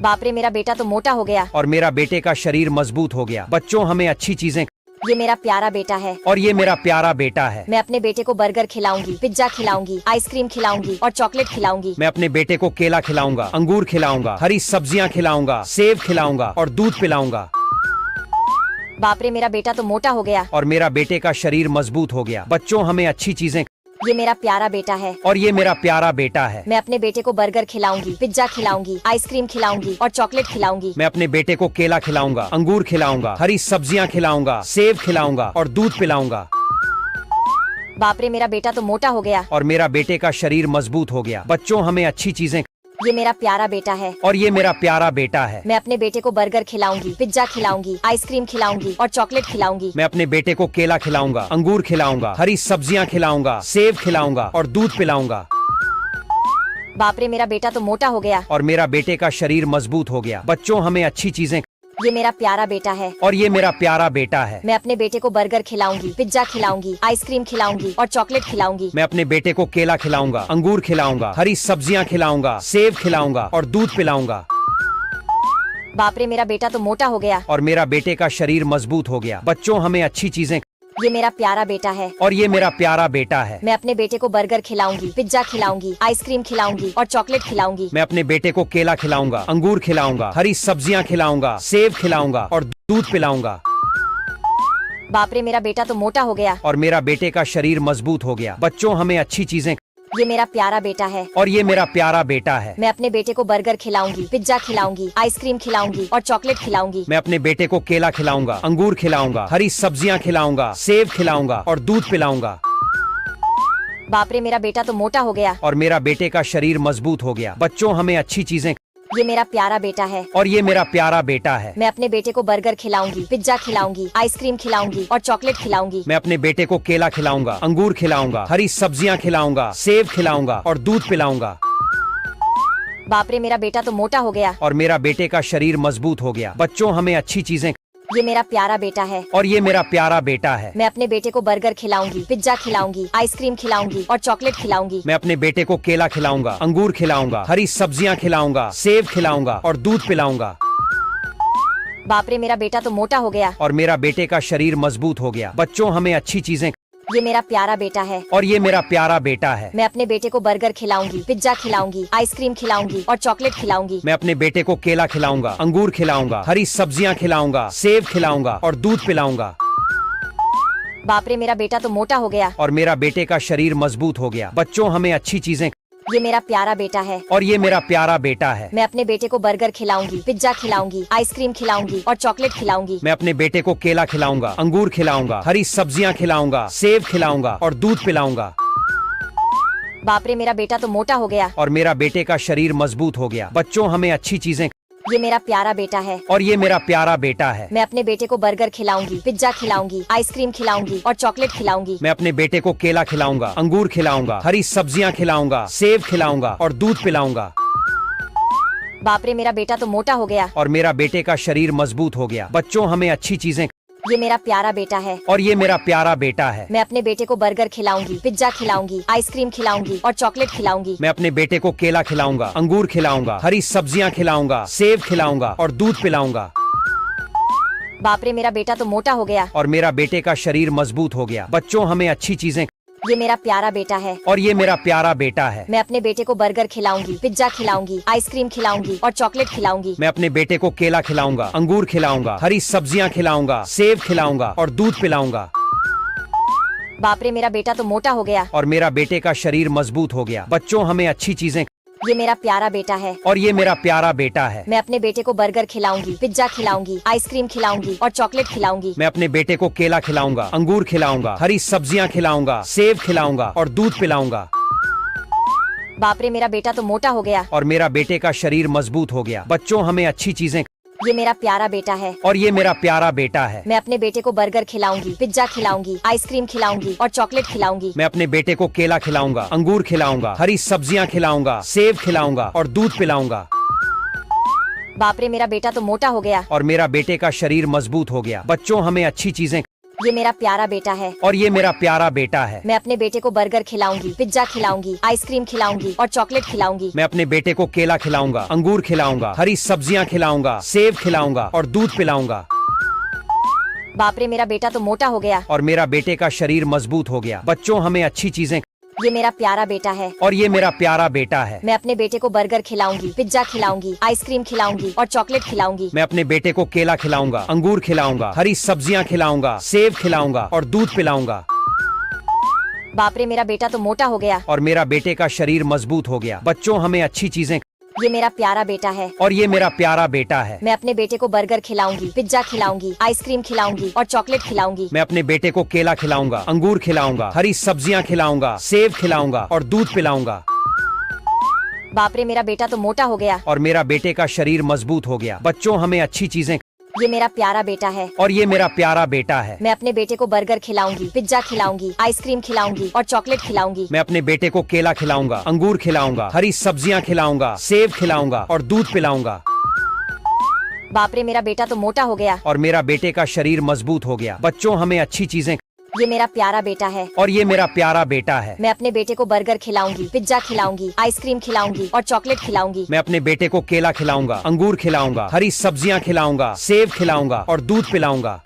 बाप रे, मेरा बेटा तो मोटा हो गया। और मेरा बेटे का शरीर मजबूत हो गया। बच्चों, हमें अच्छी चीजें। ये मेरा प्यारा बेटा है और ये मेरा प्यारा बेटा है। मैं अपने बेटे को बर्गर खिलाऊंगी, पिज्जा खिलाऊंगी, आइसक्रीम खिलाऊंगी और चॉकलेट खिलाऊंगी। मैं अपने बेटे को केला खिलाऊंगा, अंगूर खिलाऊंगा, हरी सब्जियां खिलाऊंगा, सेब खिलाऊंगा और दूध पिलाऊंगा। बाप रे, मेरा बेटा तो मोटा हो गया। और मेरा बेटे का शरीर मजबूत हो गया। बच्चों, हमें अच्छी चीजें। ये मेरा प्यारा बेटा है और ये मेरा प्यारा बेटा है। मैं अपने बेटे को बर्गर खिलाऊंगी, पिज्जा खिलाऊंगी, आइसक्रीम खिलाऊंगी और चॉकलेट खिलाऊंगी। मैं अपने बेटे को केला खिलाऊंगा, अंगूर खिलाऊंगा, हरी सब्जियां खिलाऊंगा, सेब खिलाऊंगा और दूध पिलाऊंगा। बाप रे, मेरा बेटा तो मोटा हो गया। और मेरा बेटे का शरीर मजबूत हो गया। बच्चों, हमें अच्छी चीजें। ये मेरा प्यारा बेटा है और ये मेरा प्यारा बेटा है। मैं अपने बेटे को बर्गर खिलाऊंगी, पिज्जा खिलाऊंगी, आइसक्रीम खिलाऊंगी और चॉकलेट खिलाऊंगी। मैं अपने बेटे को केला खिलाऊंगा, अंगूर खिलाऊंगा, हरी सब्जियां खिलाऊंगा, सेब खिलाऊंगा और दूध पिलाऊंगा। बाप रे, मेरा बेटा तो मोटा हो गया। और मेरा बेटे का शरीर मजबूत हो गया। बच्चों, हमें अच्छी चीजें। ये मेरा प्यारा बेटा है और ये मेरा प्यारा बेटा है। मैं अपने बेटे को बर्गर खिलाऊंगी, पिज्जा खिलाऊंगी, आइसक्रीम खिलाऊंगी और चॉकलेट खिलाऊंगी। मैं अपने बेटे को केला खिलाऊंगा, अंगूर खिलाऊंगा, हरी सब्जियां खिलाऊंगा, सेब खिलाऊंगा और दूध पिलाऊंगा। बाप रे, मेरा बेटा तो मोटा हो गया। और मेरा बेटे का शरीर मजबूत हो गया। बच्चों, हमें अच्छी चीजें। ये मेरा प्यारा बेटा है और ये मेरा प्यारा बेटा है। मैं अपने बेटे को बर्गर खिलाऊंगी, पिज्जा खिलाऊंगी, आइसक्रीम खिलाऊंगी और चॉकलेट खिलाऊंगी। मैं अपने बेटे को केला खिलाऊंगा, अंगूर खिलाऊंगा, हरी सब्जियां खिलाऊंगा, सेब खिलाऊंगा और दूध पिलाऊंगा। बाप रे, मेरा बेटा तो मोटा हो गया। और मेरा बेटे का शरीर मजबूत हो गया। बच्चों, हमें अच्छी चीजें। ये मेरा प्यारा बेटा है और ये मेरा प्यारा बेटा है। मैं अपने बेटे को बर्गर खिलाऊंगी, पिज्जा खिलाऊंगी, आइसक्रीम खिलाऊंगी और चॉकलेट खिलाऊंगी। मैं अपने बेटे को केला खिलाऊंगा, अंगूर खिलाऊंगा, हरी सब्जियां खिलाऊंगा, सेब खिलाऊंगा और दूध पिलाऊंगा। बाप रे, मेरा बेटा तो मोटा हो गया। और मेरा बेटे का शरीर मजबूत हो गया। बच्चों, हमें अच्छी चीजें। ये मेरा प्यारा बेटा है और ये मेरा प्यारा बेटा है। मैं अपने बेटे को बर्गर खिलाऊंगी, पिज्जा खिलाऊंगी, आइसक्रीम खिलाऊंगी और चॉकलेट खिलाऊंगी। मैं अपने बेटे को केला खिलाऊंगा, अंगूर खिलाऊंगा, हरी सब्जियां खिलाऊंगा, सेब खिलाऊंगा और दूध पिलाऊंगा। बाप रे, मेरा बेटा तो मोटा हो गया। और मेरा बेटे का शरीर मजबूत हो गया। बच्चों, हमें अच्छी चीजें। ये मेरा प्यारा बेटा है और ये मेरा प्यारा बेटा है। मैं अपने बेटे को बर्गर खिलाऊंगी, पिज्जा खिलाऊंगी, आइसक्रीम खिलाऊंगी और चॉकलेट खिलाऊंगी। मैं अपने बेटे को केला खिलाऊंगा, अंगूर खिलाऊंगा, हरी सब्जियां खिलाऊंगा, सेब खिलाऊंगा और दूध पिलाऊंगा। बाप रे, मेरा बेटा तो मोटा हो गया। और मेरा बेटे का शरीर मजबूत हो गया। बच्चों, हमें अच्छी चीजें। ये मेरा प्यारा बेटा है और ये मेरा प्यारा बेटा है। मैं अपने बेटे को बर्गर खिलाऊंगी, पिज्जा खिलाऊंगी, आइसक्रीम खिलाऊंगी और चॉकलेट खिलाऊंगी। मैं अपने बेटे को केला खिलाऊंगा, अंगूर खिलाऊंगा, हरी सब्जियां खिलाऊंगा, सेब खिलाऊंगा और दूध पिलाऊंगा। बाप रे मेरा बेटा तो मोटा हो गया। और मेरा बेटे का शरीर मजबूत हो गया। बच्चों हमें अच्छी चीजें। ये मेरा प्यारा बेटा है। और ये मेरा प्यारा बेटा है। मैं अपने बेटे को बर्गर खिलाऊंगी, पिज्जा खिलाऊंगी, आइसक्रीम खिलाऊंगी और चॉकलेट खिलाऊंगी। मैं अपने बेटे को केला खिलाऊंगा, अंगूर खिलाऊंगा, हरी सब्जियां खिलाऊंगा, सेब खिलाऊंगा और दूध पिलाऊंगा। बाप रे मेरा बेटा तो मोटा हो गया। और मेरा बेटे का शरीर मजबूत हो गया। बच्चों हमें अच्छी चीजें। ये मेरा प्यारा बेटा है। और ये मेरा प्यारा बेटा है। मैं अपने बेटे को बर्गर खिलाऊंगी, पिज्जा खिलाऊंगी, आइसक्रीम खिलाऊंगी और चॉकलेट खिलाऊंगी। मैं अपने बेटे को केला खिलाऊंगा, अंगूर खिलाऊंगा, हरी सब्जियां खिलाऊंगा, सेब खिलाऊंगा और दूध पिलाऊंगा। बाप रे मेरा बेटा तो मोटा हो गया। और मेरा बेटे का शरीर मजबूत हो गया। बच्चों हमें अच्छी चीजें। ये मेरा प्यारा बेटा है। और ये मेरा प्यारा बेटा है। मैं अपने बेटे को बर्गर खिलाऊंगी, पिज्जा खिलाऊंगी, आइसक्रीम खिलाऊंगी और चॉकलेट खिलाऊंगी। मैं अपने बेटे को केला खिलाऊंगा, अंगूर खिलाऊंगा, हरी सब्जियां खिलाऊंगा, सेब खिलाऊंगा और दूध पिलाऊंगा। बाप रे मेरा बेटा तो मोटा हो गया। और मेरा बेटे का शरीर मजबूत हो गया। बच्चों हमें अच्छी चीजें। ये मेरा प्यारा बेटा है। और ये मेरा प्यारा बेटा है। मैं अपने बेटे को बर्गर खिलाऊंगी, पिज्जा खिलाऊंगी, आइसक्रीम खिलाऊंगी और चॉकलेट खिलाऊंगी। मैं अपने बेटे को केला खिलाऊंगा, अंगूर खिलाऊंगा, हरी सब्जियां खिलाऊंगा, सेब खिलाऊंगा और दूध पिलाऊंगा। बाप रे मेरा बेटा तो मोटा हो गया। और मेरा बेटे का शरीर मजबूत हो गया। बच्चों हमें अच्छी चीजें। ये मेरा प्यारा बेटा है। और ये मेरा प्यारा बेटा है। मैं अपने बेटे को बर्गर खिलाऊंगी, पिज्जा खिलाऊंगी, आइसक्रीम खिलाऊंगी और चॉकलेट खिलाऊंगी। मैं अपने बेटे को केला खिलाऊंगा, अंगूर खिलाऊंगा, हरी सब्जियां खिलाऊंगा, सेब खिलाऊंगा और दूध पिलाऊंगा। बाप रे मेरा बेटा तो मोटा हो गया। और मेरा बेटे का शरीर मजबूत हो गया। बच्चों हमें अच्छी चीजें। ये मेरा प्यारा बेटा है। और ये मेरा प्यारा बेटा है। मैं अपने बेटे को बर्गर खिलाऊंगी, पिज्जा खिलाऊंगी, आइसक्रीम खिलाऊंगी और चॉकलेट खिलाऊंगी। मैं अपने बेटे को केला खिलाऊंगा, अंगूर खिलाऊंगा, हरी सब्जियां खिलाऊंगा, सेब खिलाऊंगा और दूध पिलाऊंगा। बाप रे मेरा बेटा तो मोटा हो गया। और मेरा बेटे का शरीर मजबूत हो गया। बच्चों हमें अच्छी चीजें। ये मेरा प्यारा बेटा है। और ये मेरा प्यारा बेटा है। मैं अपने बेटे को बर्गर खिलाऊंगी, पिज्जा खिलाऊंगी, आइसक्रीम खिलाऊंगी और चॉकलेट खिलाऊंगी। मैं अपने बेटे को केला खिलाऊंगा, अंगूर खिलाऊंगा, हरी सब्जियां खिलाऊंगा, सेब खिलाऊंगा और दूध पिलाऊंगा। बाप रे मेरा बेटा तो मोटा हो गया। और मेरा बेटे का शरीर मजबूत हो गया। बच्चों हमें अच्छी चीजें। ये मेरा प्यारा बेटा है। और ये मेरा प्यारा बेटा है। मैं अपने बेटे को बर्गर खिलाऊंगी, पिज्जा खिलाऊंगी, आइसक्रीम खिलाऊंगी और चॉकलेट खिलाऊंगी। मैं अपने बेटे को केला खिलाऊंगा, अंगूर खिलाऊंगा, हरी सब्जियां खिलाऊंगा, सेब खिलाऊंगा और दूध पिलाऊंगा। बाप रे मेरा बेटा तो मोटा हो गया। और मेरा बेटे का शरीर मजबूत हो गया। बच्चों हमें अच्छी चीजें। ये मेरा प्यारा बेटा है। और ये मेरा प्यारा बेटा है। मैं अपने बेटे को बर्गर खिलाऊंगी, पिज्जा खिलाऊंगी, आइसक्रीम खिलाऊंगी और चॉकलेट खिलाऊंगी। मैं अपने बेटे को केला खिलाऊंगा, अंगूर खिलाऊंगा, हरी सब्जियां खिलाऊंगा, सेब खिलाऊंगा और दूध पिलाऊंगा। बाप रे मेरा बेटा तो मोटा हो गया। और मेरा बेटे का शरीर मजबूत हो गया। बच्चों हमें अच्छी चीजें। ये मेरा प्यारा बेटा है। और ये मेरा प्यारा बेटा है। मैं अपने बेटे को बर्गर खिलाऊंगी, पिज्जा खिलाऊंगी, आइसक्रीम खिलाऊंगी और चॉकलेट खिलाऊंगी। मैं अपने बेटे को केला खिलाऊंगा, अंगूर खिलाऊंगा, हरी सब्जियां खिलाऊंगा, सेब खिलाऊंगा और दूध पिलाऊंगा। बाप रे मेरा बेटा तो मोटा हो गया। और मेरा बेटे का शरीर मजबूत हो गया। बच्चों हमें अच्छी चीजें। ये मेरा प्यारा बेटा है। और ये मेरा प्यारा बेटा है। मैं अपने बेटे को बर्गर खिलाऊंगी, पिज्जा खिलाऊंगी, आइसक्रीम खिलाऊंगी और चॉकलेट खिलाऊंगी। मैं अपने बेटे को केला खिलाऊंगा, अंगूर खिलाऊंगा, हरी सब्जियां खिलाऊंगा, सेब खिलाऊंगा और दूध पिलाऊंगा।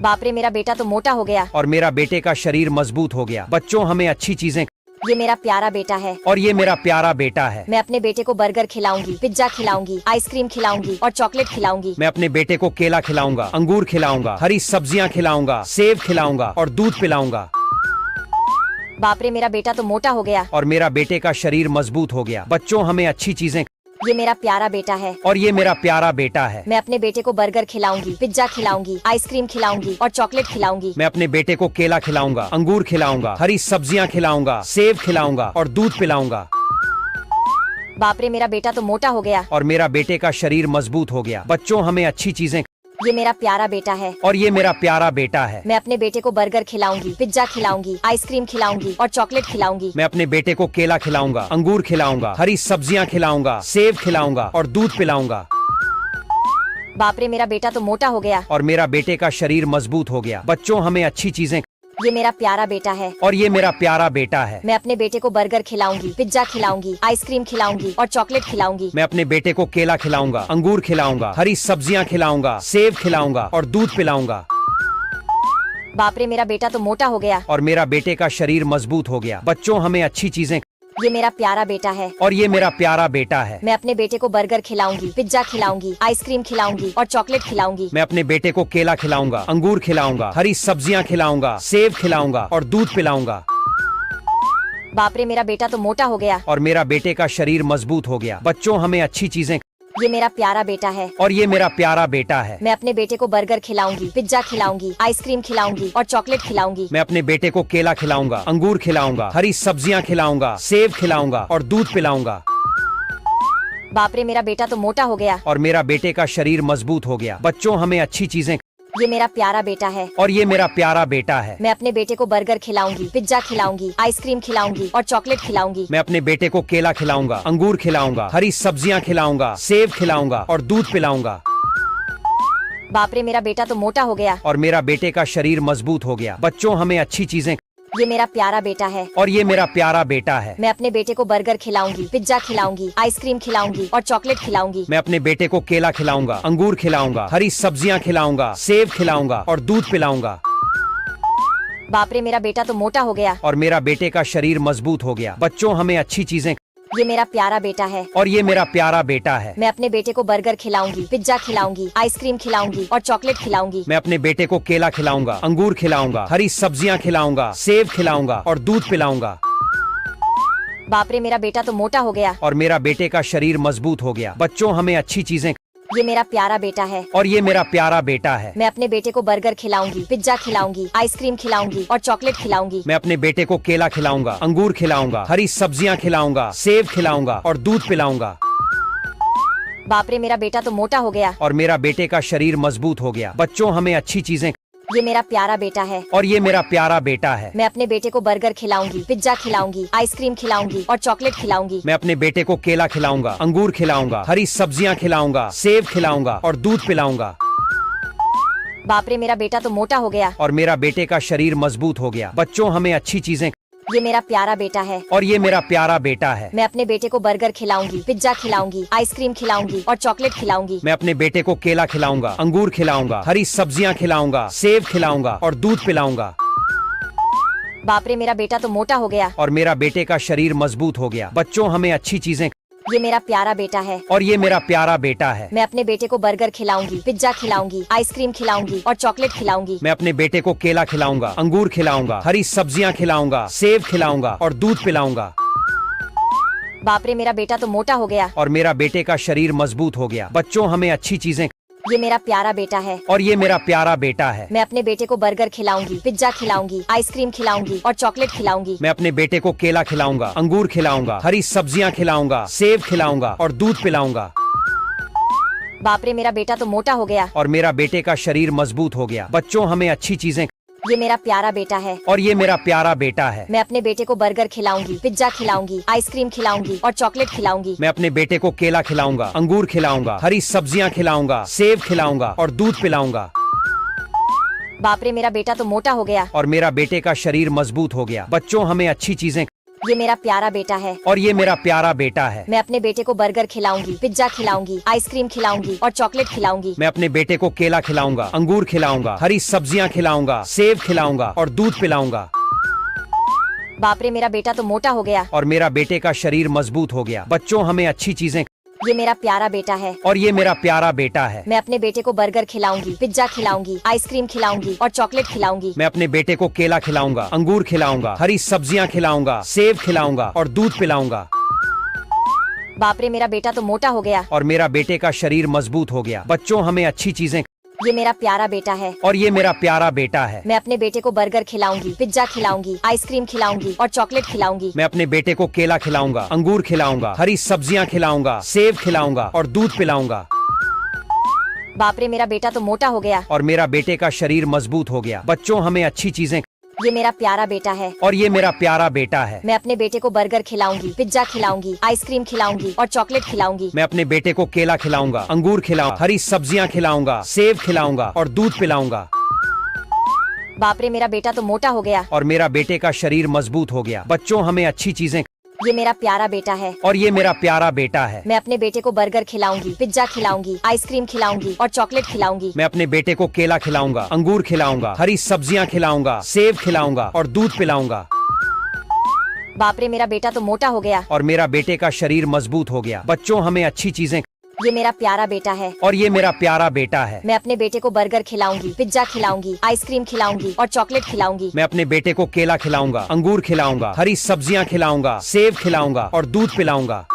बाप रे मेरा बेटा तो मोटा हो गया। और मेरा बेटे का शरीर मजबूत हो गया। बच्चों हमें अच्छी चीजें। ये मेरा प्यारा बेटा है। और ये मेरा प्यारा बेटा है। मैं अपने बेटे को बर्गर खिलाऊंगी, पिज्जा खिलाऊंगी, आइसक्रीम खिलाऊंगी और चॉकलेट खिलाऊंगी। मैं अपने बेटे को केला खिलाऊंगा, अंगूर खिलाऊंगा, हरी सब्जियां खिलाऊंगा, सेब खिलाऊंगा और दूध पिलाऊंगा। बाप रे मेरा बेटा तो मोटा हो गया। और मेरा बेटे का शरीर मजबूत हो गया। बच्चों हमें अच्छी चीजें। ये मेरा प्यारा बेटा है। और ये मेरा प्यारा बेटा है। मैं अपने बेटे को बर्गर खिलाऊंगी, पिज्जा खिलाऊंगी, आइसक्रीम खिलाऊंगी और चॉकलेट खिलाऊंगी। मैं अपने बेटे को केला खिलाऊंगा, अंगूर खिलाऊंगा, हरी सब्जियां खिलाऊंगा, सेब खिलाऊंगा और दूध पिलाऊंगा। बाप रे मेरा बेटा तो मोटा हो गया। और मेरा बेटे का शरीर मजबूत हो गया। बच्चों हमें अच्छी चीजें। ये मेरा प्यारा बेटा है। और ये मेरा प्यारा बेटा है। मैं अपने बेटे को बर्गर खिलाऊंगी, पिज्जा खिलाऊंगी, आइसक्रीम खिलाऊंगी और चॉकलेट खिलाऊंगी। मैं अपने बेटे को केला खिलाऊंगा, अंगूर खिलाऊंगा, हरी सब्जियां खिलाऊंगा, सेब खिलाऊंगा और दूध पिलाऊंगा। बाप रे मेरा बेटा तो मोटा हो गया। और मेरा बेटे का शरीर मजबूत हो गया। बच्चों हमें अच्छी चीजें। ये मेरा प्यारा बेटा है। और ये मेरा प्यारा बेटा है। मैं अपने बेटे को बर्गर खिलाऊंगी, पिज्जा खिलाऊंगी, आइसक्रीम खिलाऊंगी और चॉकलेट खिलाऊंगी। मैं अपने बेटे को केला खिलाऊंगा, अंगूर खिलाऊंगा, हरी सब्जियां खिलाऊंगा, सेब खिलाऊंगा और दूध पिलाऊंगा। बाप रे मेरा बेटा तो मोटा हो गया। और मेरा बेटे का शरीर मजबूत हो गया। बच्चों हमें अच्छी चीजें। ये मेरा प्यारा बेटा है और ये मेरा प्यारा बेटा है। मैं अपने बेटे को बर्गर खिलाऊंगी, पिज्जा खिलाऊंगी, आइसक्रीम खिलाऊंगी और चॉकलेट खिलाऊंगी। मैं अपने बेटे को केला खिलाऊंगा, अंगूर खिलाऊंगा, हरी सब्जियां खिलाऊंगा, सेब खिलाऊंगा और दूध पिलाऊंगा। बाप रे, मेरा बेटा तो मोटा हो गया। और मेरा बेटे का शरीर मजबूत हो गया। बच्चों, हमें अच्छी चीजें। ये मेरा प्यारा बेटा है और ये मेरा प्यारा बेटा है। मैं अपने बेटे को बर्गर खिलाऊंगी, पिज्जा खिलाऊंगी, आइसक्रीम खिलाऊंगी और चॉकलेट खिलाऊंगी। मैं अपने बेटे को केला खिलाऊंगा, अंगूर खिलाऊंगा, हरी सब्जियां खिलाऊंगा, सेब खिलाऊंगा और दूध पिलाऊंगा। बाप रे, मेरा बेटा तो मोटा हो गया। और मेरा बेटे का शरीर मजबूत हो गया। बच्चों, हमें अच्छी चीजें। ये मेरा प्यारा बेटा है और ये मेरा प्यारा बेटा है। मैं अपने बेटे को बर्गर खिलाऊंगी, पिज्जा खिलाऊंगी, आइसक्रीम खिलाऊंगी और चॉकलेट खिलाऊंगी। मैं अपने बेटे को केला खिलाऊंगा, अंगूर खिलाऊंगा, हरी सब्जियां खिलाऊंगा, सेब खिलाऊंगा और दूध पिलाऊंगा। बाप रे, मेरा बेटा तो मोटा हो गया। और मेरा बेटे का शरीर मजबूत हो गया। बच्चों, हमें अच्छी चीजें। ये मेरा प्यारा बेटा है और ये मेरा प्यारा बेटा है। मैं अपने बेटे को बर्गर खिलाऊंगी, पिज्जा खिलाऊंगी, आइसक्रीम खिलाऊंगी और चॉकलेट खिलाऊंगी। मैं अपने बेटे को केला खिलाऊंगा, अंगूर खिलाऊंगा, हरी सब्जियां खिलाऊंगा, सेब खिलाऊंगा और दूध पिलाऊंगा। बाप रे, मेरा बेटा तो मोटा हो गया। और मेरा बेटे का शरीर मजबूत हो गया। बच्चों, हमें अच्छी चीजें। ये मेरा प्यारा बेटा है और ये मेरा प्यारा बेटा है। मैं अपने बेटे को बर्गर खिलाऊंगी, पिज्जा खिलाऊंगी, आइसक्रीम खिलाऊंगी और चॉकलेट खिलाऊंगी। मैं अपने बेटे को केला खिलाऊंगा, अंगूर खिलाऊंगा, हरी सब्जियां खिलाऊंगा, सेब खिलाऊंगा और दूध पिलाऊंगा। बाप रे, मेरा बेटा तो मोटा हो गया। और मेरा बेटे का शरीर मजबूत हो गया। बच्चों, हमें अच्छी चीजें। ये मेरा प्यारा बेटा है और ये मेरा प्यारा बेटा है। मैं अपने बेटे को बर्गर खिलाऊंगी, पिज्जा खिलाऊंगी, आइसक्रीम खिलाऊंगी और चॉकलेट खिलाऊंगी। मैं अपने बेटे को केला खिलाऊंगा, अंगूर खिलाऊंगा, हरी सब्जियां खिलाऊंगा, सेब खिलाऊंगा और दूध पिलाऊंगा। बाप रे, मेरा बेटा तो मोटा हो गया। और मेरा बेटे का शरीर मजबूत हो गया। बच्चों, हमें अच्छी चीजें। ये मेरा प्यारा बेटा है और ये मेरा प्यारा बेटा है। मैं अपने बेटे को बर्गर खिलाऊंगी, पिज्जा खिलाऊंगी, आइसक्रीम खिलाऊंगी और चॉकलेट खिलाऊंगी। मैं अपने बेटे को केला खिलाऊंगा, अंगूर खिलाऊंगा, हरी सब्जियां खिलाऊंगा, सेब खिलाऊंगा और दूध पिलाऊंगा। बाप रे, मेरा बेटा तो मोटा हो गया। और मेरा बेटे का शरीर मजबूत हो गया। बच्चों, हमें अच्छी चीजें। ये मेरा प्यारा बेटा है और ये मेरा प्यारा बेटा है। मैं अपने बेटे को बर्गर खिलाऊंगी, पिज्जा खिलाऊंगी, आइसक्रीम खिलाऊंगी और चॉकलेट खिलाऊंगी। मैं अपने बेटे को केला खिलाऊंगा, अंगूर खिलाऊंगा, हरी सब्जियां खिलाऊंगा, सेब खिलाऊंगा और दूध पिलाऊंगा। बाप रे, मेरा बेटा तो मोटा हो गया। और मेरा बेटे का शरीर मजबूत हो गया। बच्चों, हमें अच्छी चीजें। ये मेरा प्यारा बेटा है और ये मेरा प्यारा बेटा है। मैं अपने बेटे को बर्गर खिलाऊंगी, पिज्जा खिलाऊंगी, आइसक्रीम खिलाऊंगी और चॉकलेट खिलाऊंगी। मैं अपने बेटे को केला खिलाऊंगा, अंगूर खिलाऊंगा, हरी सब्जियां खिलाऊंगा, सेब खिलाऊंगा और दूध पिलाऊंगा। बाप रे, मेरा बेटा तो मोटा हो गया। और मेरा बेटे का शरीर मजबूत हो गया। बच्चों, हमें अच्छी चीजें। ये मेरा प्यारा बेटा है और ये मेरा प्यारा बेटा है। मैं अपने बेटे को बर्गर खिलाऊंगी, पिज्जा खिलाऊंगी, आइसक्रीम खिलाऊंगी और चॉकलेट खिलाऊंगी। मैं अपने बेटे को केला खिलाऊंगा, अंगूर खिलाऊंगा, हरी सब्जियां खिलाऊंगा, सेब खिलाऊंगा और दूध पिलाऊंगा। बाप रे, मेरा बेटा तो मोटा हो गया। और मेरा बेटे का शरीर मजबूत हो गया। बच्चों, हमें अच्छी चीजें। ये मेरा प्यारा बेटा है और ये मेरा प्यारा बेटा है। मैं अपने बेटे को बर्गर खिलाऊंगी, पिज्जा खिलाऊंगी, आइसक्रीम खिलाऊंगी और चॉकलेट खिलाऊंगी। मैं अपने बेटे को केला खिलाऊंगा, अंगूर खिलाऊंगा, हरी सब्जियां खिलाऊंगा, सेब खिलाऊंगा और दूध पिलाऊंगा। बाप रे, मेरा बेटा तो मोटा हो गया। और मेरा बेटे का शरीर मजबूत हो गया। बच्चों, हमें अच्छी चीजें। ये मेरा प्यारा बेटा है और ये मेरा प्यारा बेटा है। मैं अपने बेटे को बर्गर खिलाऊंगी, पिज्जा खिलाऊंगी, आइसक्रीम खिलाऊंगी और चॉकलेट खिलाऊंगी। मैं अपने बेटे को केला खिलाऊंगा, अंगूर खिलाऊंगा, हरी सब्जियां खिलाऊंगा, सेब खिलाऊंगा और दूध पिलाऊंगा। बाप रे, मेरा बेटा तो मोटा हो गया। और मेरा बेटे का शरीर मजबूत हो गया। बच्चों, हमें अच्छी चीजें। ये मेरा प्यारा बेटा है और ये मेरा प्यारा बेटा है। मैं अपने बेटे को बर्गर खिलाऊंगी, पिज्जा खिलाऊंगी, आइसक्रीम खिलाऊंगी और चॉकलेट खिलाऊंगी। मैं अपने बेटे को केला खिलाऊंगा, अंगूर खिलाऊंगा, हरी सब्जियां खिलाऊंगा, सेब खिलाऊंगा और दूध पिलाऊंगा। बाप रे, मेरा बेटा तो मोटा हो गया। और मेरा बेटे का शरीर मजबूत हो गया। बच्चों, हमें अच्छी चीजें। ये मेरा प्यारा बेटा है और ये मेरा प्यारा बेटा है। मैं अपने बेटे को बर्गर खिलाऊंगी, पिज्जा खिलाऊंगी, आइसक्रीम खिलाऊंगी और चॉकलेट खिलाऊंगी। मैं अपने बेटे को केला खिलाऊंगा, अंगूर खिलाऊंगा, हरी सब्जियां खिलाऊंगा, सेब खिलाऊंगा और दूध पिलाऊंगा। बाप रे, मेरा बेटा तो मोटा हो गया। और मेरा बेटे का शरीर मजबूत हो गया। बच्चों, हमें अच्छी चीजें। ये मेरा प्यारा बेटा है और ये मेरा प्यारा बेटा है। मैं अपने बेटे को बर्गर खिलाऊंगी, पिज्जा खिलाऊंगी, आइसक्रीम खिलाऊंगी और चॉकलेट खिलाऊंगी। मैं अपने बेटे को केला खिलाऊंगा, अंगूर खिलाऊंगा, हरी सब्जियां खिलाऊंगा, सेब खिलाऊंगा और दूध पिलाऊंगा। बाप रे, मेरा बेटा तो मोटा हो गया। और मेरा बेटे का शरीर मजबूत हो गया। बच्चों, हमें अच्छी चीजें। ये मेरा प्यारा बेटा है और ये मेरा प्यारा बेटा है। मैं अपने बेटे को बर्गर खिलाऊंगी, पिज्जा खिलाऊंगी, आइसक्रीम खिलाऊंगी और चॉकलेट खिलाऊंगी। मैं अपने बेटे को केला खिलाऊंगा, अंगूर खिलाऊंगा, हरी सब्जियां खिलाऊंगा, सेब खिलाऊंगा और दूध पिलाऊंगा। बाप रे, मेरा बेटा तो मोटा हो गया। और मेरा बेटे का शरीर मजबूत हो गया। बच्चों हमें अच्छी चीजें। ये मेरा प्यारा बेटा है। और ये मेरा प्यारा बेटा है। मैं अपने बेटे को बर्गर खिलाऊंगी, पिज्जा खिलाऊंगी, आइसक्रीम खिलाऊंगी और चॉकलेट खिलाऊंगी। मैं अपने बेटे को केला खिलाऊंगा, अंगूर खिलाऊंगा, हरी सब्जियां खिलाऊंगा, सेब खिलाऊंगा और दूध पिलाऊंगा।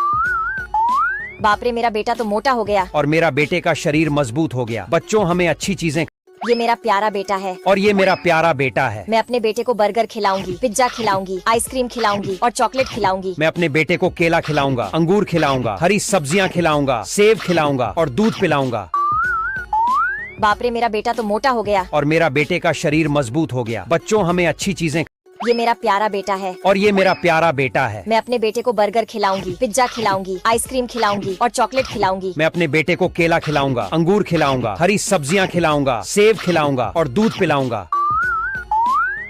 बाप रे, मेरा बेटा तो मोटा हो गया। और मेरा बेटे का शरीर मजबूत हो गया। बच्चों हमें अच्छी चीजें। ये मेरा प्यारा बेटा है। और ये मेरा प्यारा बेटा है। मैं अपने बेटे को बर्गर खिलाऊंगी, पिज्जा खिलाऊंगी, आइसक्रीम खिलाऊंगी और चॉकलेट खिलाऊंगी। मैं अपने बेटे को केला खिलाऊंगा, अंगूर खिलाऊंगा, हरी सब्जियां खिलाऊंगा, सेब खिलाऊंगा और दूध पिलाऊंगा। बाप रे, मेरा बेटा तो मोटा हो गया। और मेरा बेटे का शरीर मजबूत हो गया। बच्चों हमें अच्छी चीजें। ये मेरा प्यारा बेटा है। और ये मेरा प्यारा बेटा है। मैं अपने बेटे को बर्गर खिलाऊंगी, पिज्जा खिलाऊंगी, आइसक्रीम खिलाऊंगी और चॉकलेट खिलाऊंगी। मैं अपने बेटे को केला खिलाऊंगा, अंगूर खिलाऊंगा, हरी सब्जियां खिलाऊंगा, सेब खिलाऊंगा और दूध पिलाऊंगा।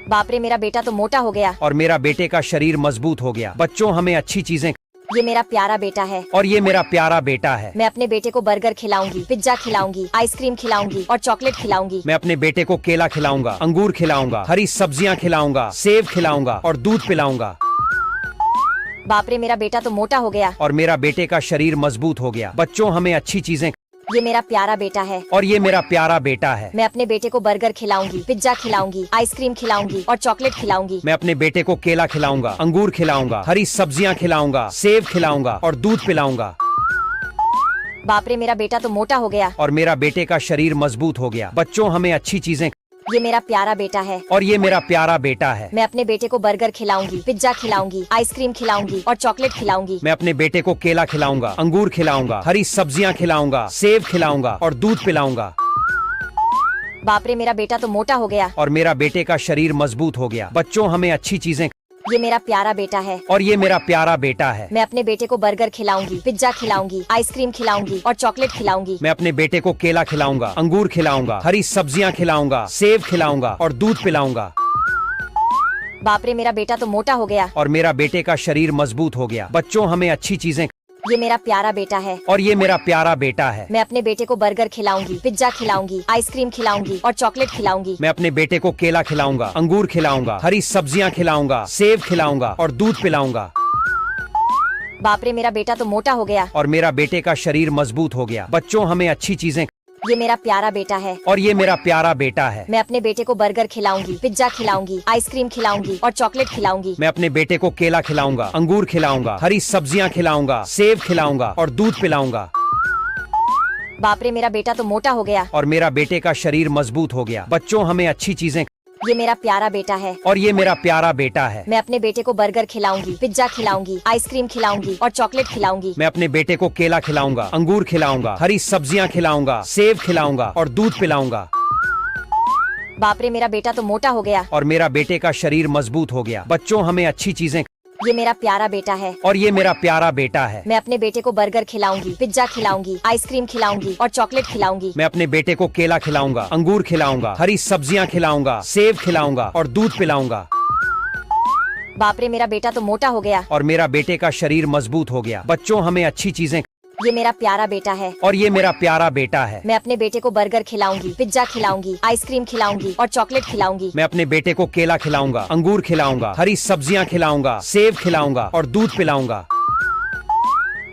बाप रे, मेरा बेटा तो मोटा हो गया। और मेरा बेटे का शरीर मजबूत हो गया। बच्चों हमें अच्छी चीजें। ये मेरा प्यारा बेटा है। और ये मेरा प्यारा बेटा है। मैं अपने बेटे को बर्गर खिलाऊंगी, पिज्जा खिलाऊंगी, आइसक्रीम खिलाऊंगी और चॉकलेट खिलाऊंगी। मैं अपने बेटे को केला खिलाऊंगा, अंगूर खिलाऊंगा, हरी सब्जियां खिलाऊंगा, सेब खिलाऊंगा और दूध पिलाऊंगा। बाप रे, मेरा बेटा तो मोटा हो गया। और मेरा बेटे का शरीर मजबूत हो गया। बच्चों हमें अच्छी चीजें। ये मेरा प्यारा बेटा है। और ये मेरा प्यारा बेटा है। मैं अपने बेटे को बर्गर खिलाऊंगी, पिज्जा खिलाऊंगी, आइसक्रीम खिलाऊंगी और चॉकलेट खिलाऊंगी। मैं अपने बेटे को केला खिलाऊंगा, अंगूर खिलाऊंगा, हरी सब्जियां खिलाऊंगा, सेब खिलाऊंगा और दूध पिलाऊंगा। बाप रे, मेरा बेटा तो मोटा हो गया। और मेरा बेटे का शरीर मजबूत हो गया। बच्चों हमें अच्छी चीजें। ये मेरा प्यारा बेटा है। और ये मेरा प्यारा बेटा है। मैं अपने बेटे को बर्गर खिलाऊंगी, पिज्जा खिलाऊंगी, आइसक्रीम खिलाऊंगी और चॉकलेट खिलाऊंगी। मैं अपने बेटे को केला खिलाऊंगा, अंगूर खिलाऊंगा, हरी सब्जियां खिलाऊंगा, सेब खिलाऊंगा और दूध पिलाऊंगा। बाप रे, मेरा बेटा तो मोटा हो गया। और मेरा बेटे का शरीर मजबूत हो गया। बच्चों हमें अच्छी चीजें। ये मेरा प्यारा बेटा है। और ये मेरा प्यारा बेटा है। मैं अपने बेटे को बर्गर खिलाऊंगी, पिज्जा खिलाऊंगी, आइसक्रीम खिलाऊंगी और चॉकलेट खिलाऊंगी। मैं अपने बेटे को केला खिलाऊंगा, अंगूर खिलाऊंगा, हरी सब्जियां खिलाऊंगा, सेब खिलाऊंगा और दूध पिलाऊंगा। बाप रे, मेरा बेटा तो मोटा हो गया। और मेरा बेटे का शरीर मजबूत हो गया। बच्चों हमें अच्छी चीजें। ये मेरा प्यारा बेटा है। और ये मेरा प्यारा बेटा है। मैं अपने बेटे को बर्गर खिलाऊंगी, पिज्जा खिलाऊंगी, आइसक्रीम खिलाऊंगी और चॉकलेट खिलाऊंगी। मैं अपने बेटे को केला खिलाऊंगा, अंगूर खिलाऊंगा, हरी सब्जियां खिलाऊंगा, सेब खिलाऊंगा और दूध पिलाऊंगा। बाप रे, मेरा बेटा तो मोटा हो गया। और मेरा बेटे का शरीर मजबूत हो गया। बच्चों हमें अच्छी चीजें। ये मेरा प्यारा बेटा है। और ये मेरा प्यारा बेटा है। मैं अपने बेटे को बर्गर खिलाऊंगी, पिज्जा खिलाऊंगी, आइसक्रीम खिलाऊंगी और चॉकलेट खिलाऊंगी। मैं अपने बेटे को केला खिलाऊंगा, अंगूर खिलाऊंगा, हरी सब्जियां खिलाऊंगा, सेब खिलाऊंगा और दूध पिलाऊंगा। बाप रे, मेरा बेटा तो मोटा हो गया। और मेरा बेटे का शरीर मजबूत हो गया। बच्चों हमें अच्छी चीजें। ये मेरा प्यारा बेटा है। और ये मेरा प्यारा बेटा है। मैं अपने बेटे को बर्गर खिलाऊंगी, पिज्जा खिलाऊंगी, आइसक्रीम खिलाऊंगी और चॉकलेट खिलाऊंगी। मैं अपने बेटे को केला खिलाऊंगा, अंगूर खिलाऊंगा, हरी सब्जियां खिलाऊंगा, सेब खिलाऊंगा और दूध पिलाऊंगा। बाप रे, मेरा बेटा तो मोटा हो गया। और मेरा बेटे का शरीर मजबूत हो गया। बच्चों हमें अच्छी चीजें। ये मेरा प्यारा बेटा है। और ये मेरा प्यारा बेटा है। मैं अपने बेटे को बर्गर खिलाऊंगी, पिज्जा खिलाऊंगी, आइसक्रीम खिलाऊंगी और चॉकलेट खिलाऊंगी। मैं अपने बेटे को केला खिलाऊंगा, अंगूर खिलाऊंगा, हरी सब्जियां खिलाऊंगा, सेब खिलाऊंगा और दूध पिलाऊंगा। बाप रे, मेरा बेटा तो मोटा हो गया। और मेरा बेटे का शरीर मजबूत हो गया। बच्चों हमें अच्छी चीजें। ये मेरा प्यारा बेटा है। और ये मेरा प्यारा बेटा है। मैं अपने बेटे को बर्गर खिलाऊंगी, पिज्जा खिलाऊंगी, आइसक्रीम खिलाऊंगी और चॉकलेट खिलाऊंगी। मैं अपने बेटे को केला खिलाऊंगा, अंगूर खिलाऊंगा, हरी सब्जियां खिलाऊंगा, सेब खिलाऊंगा और दूध पिलाऊंगा।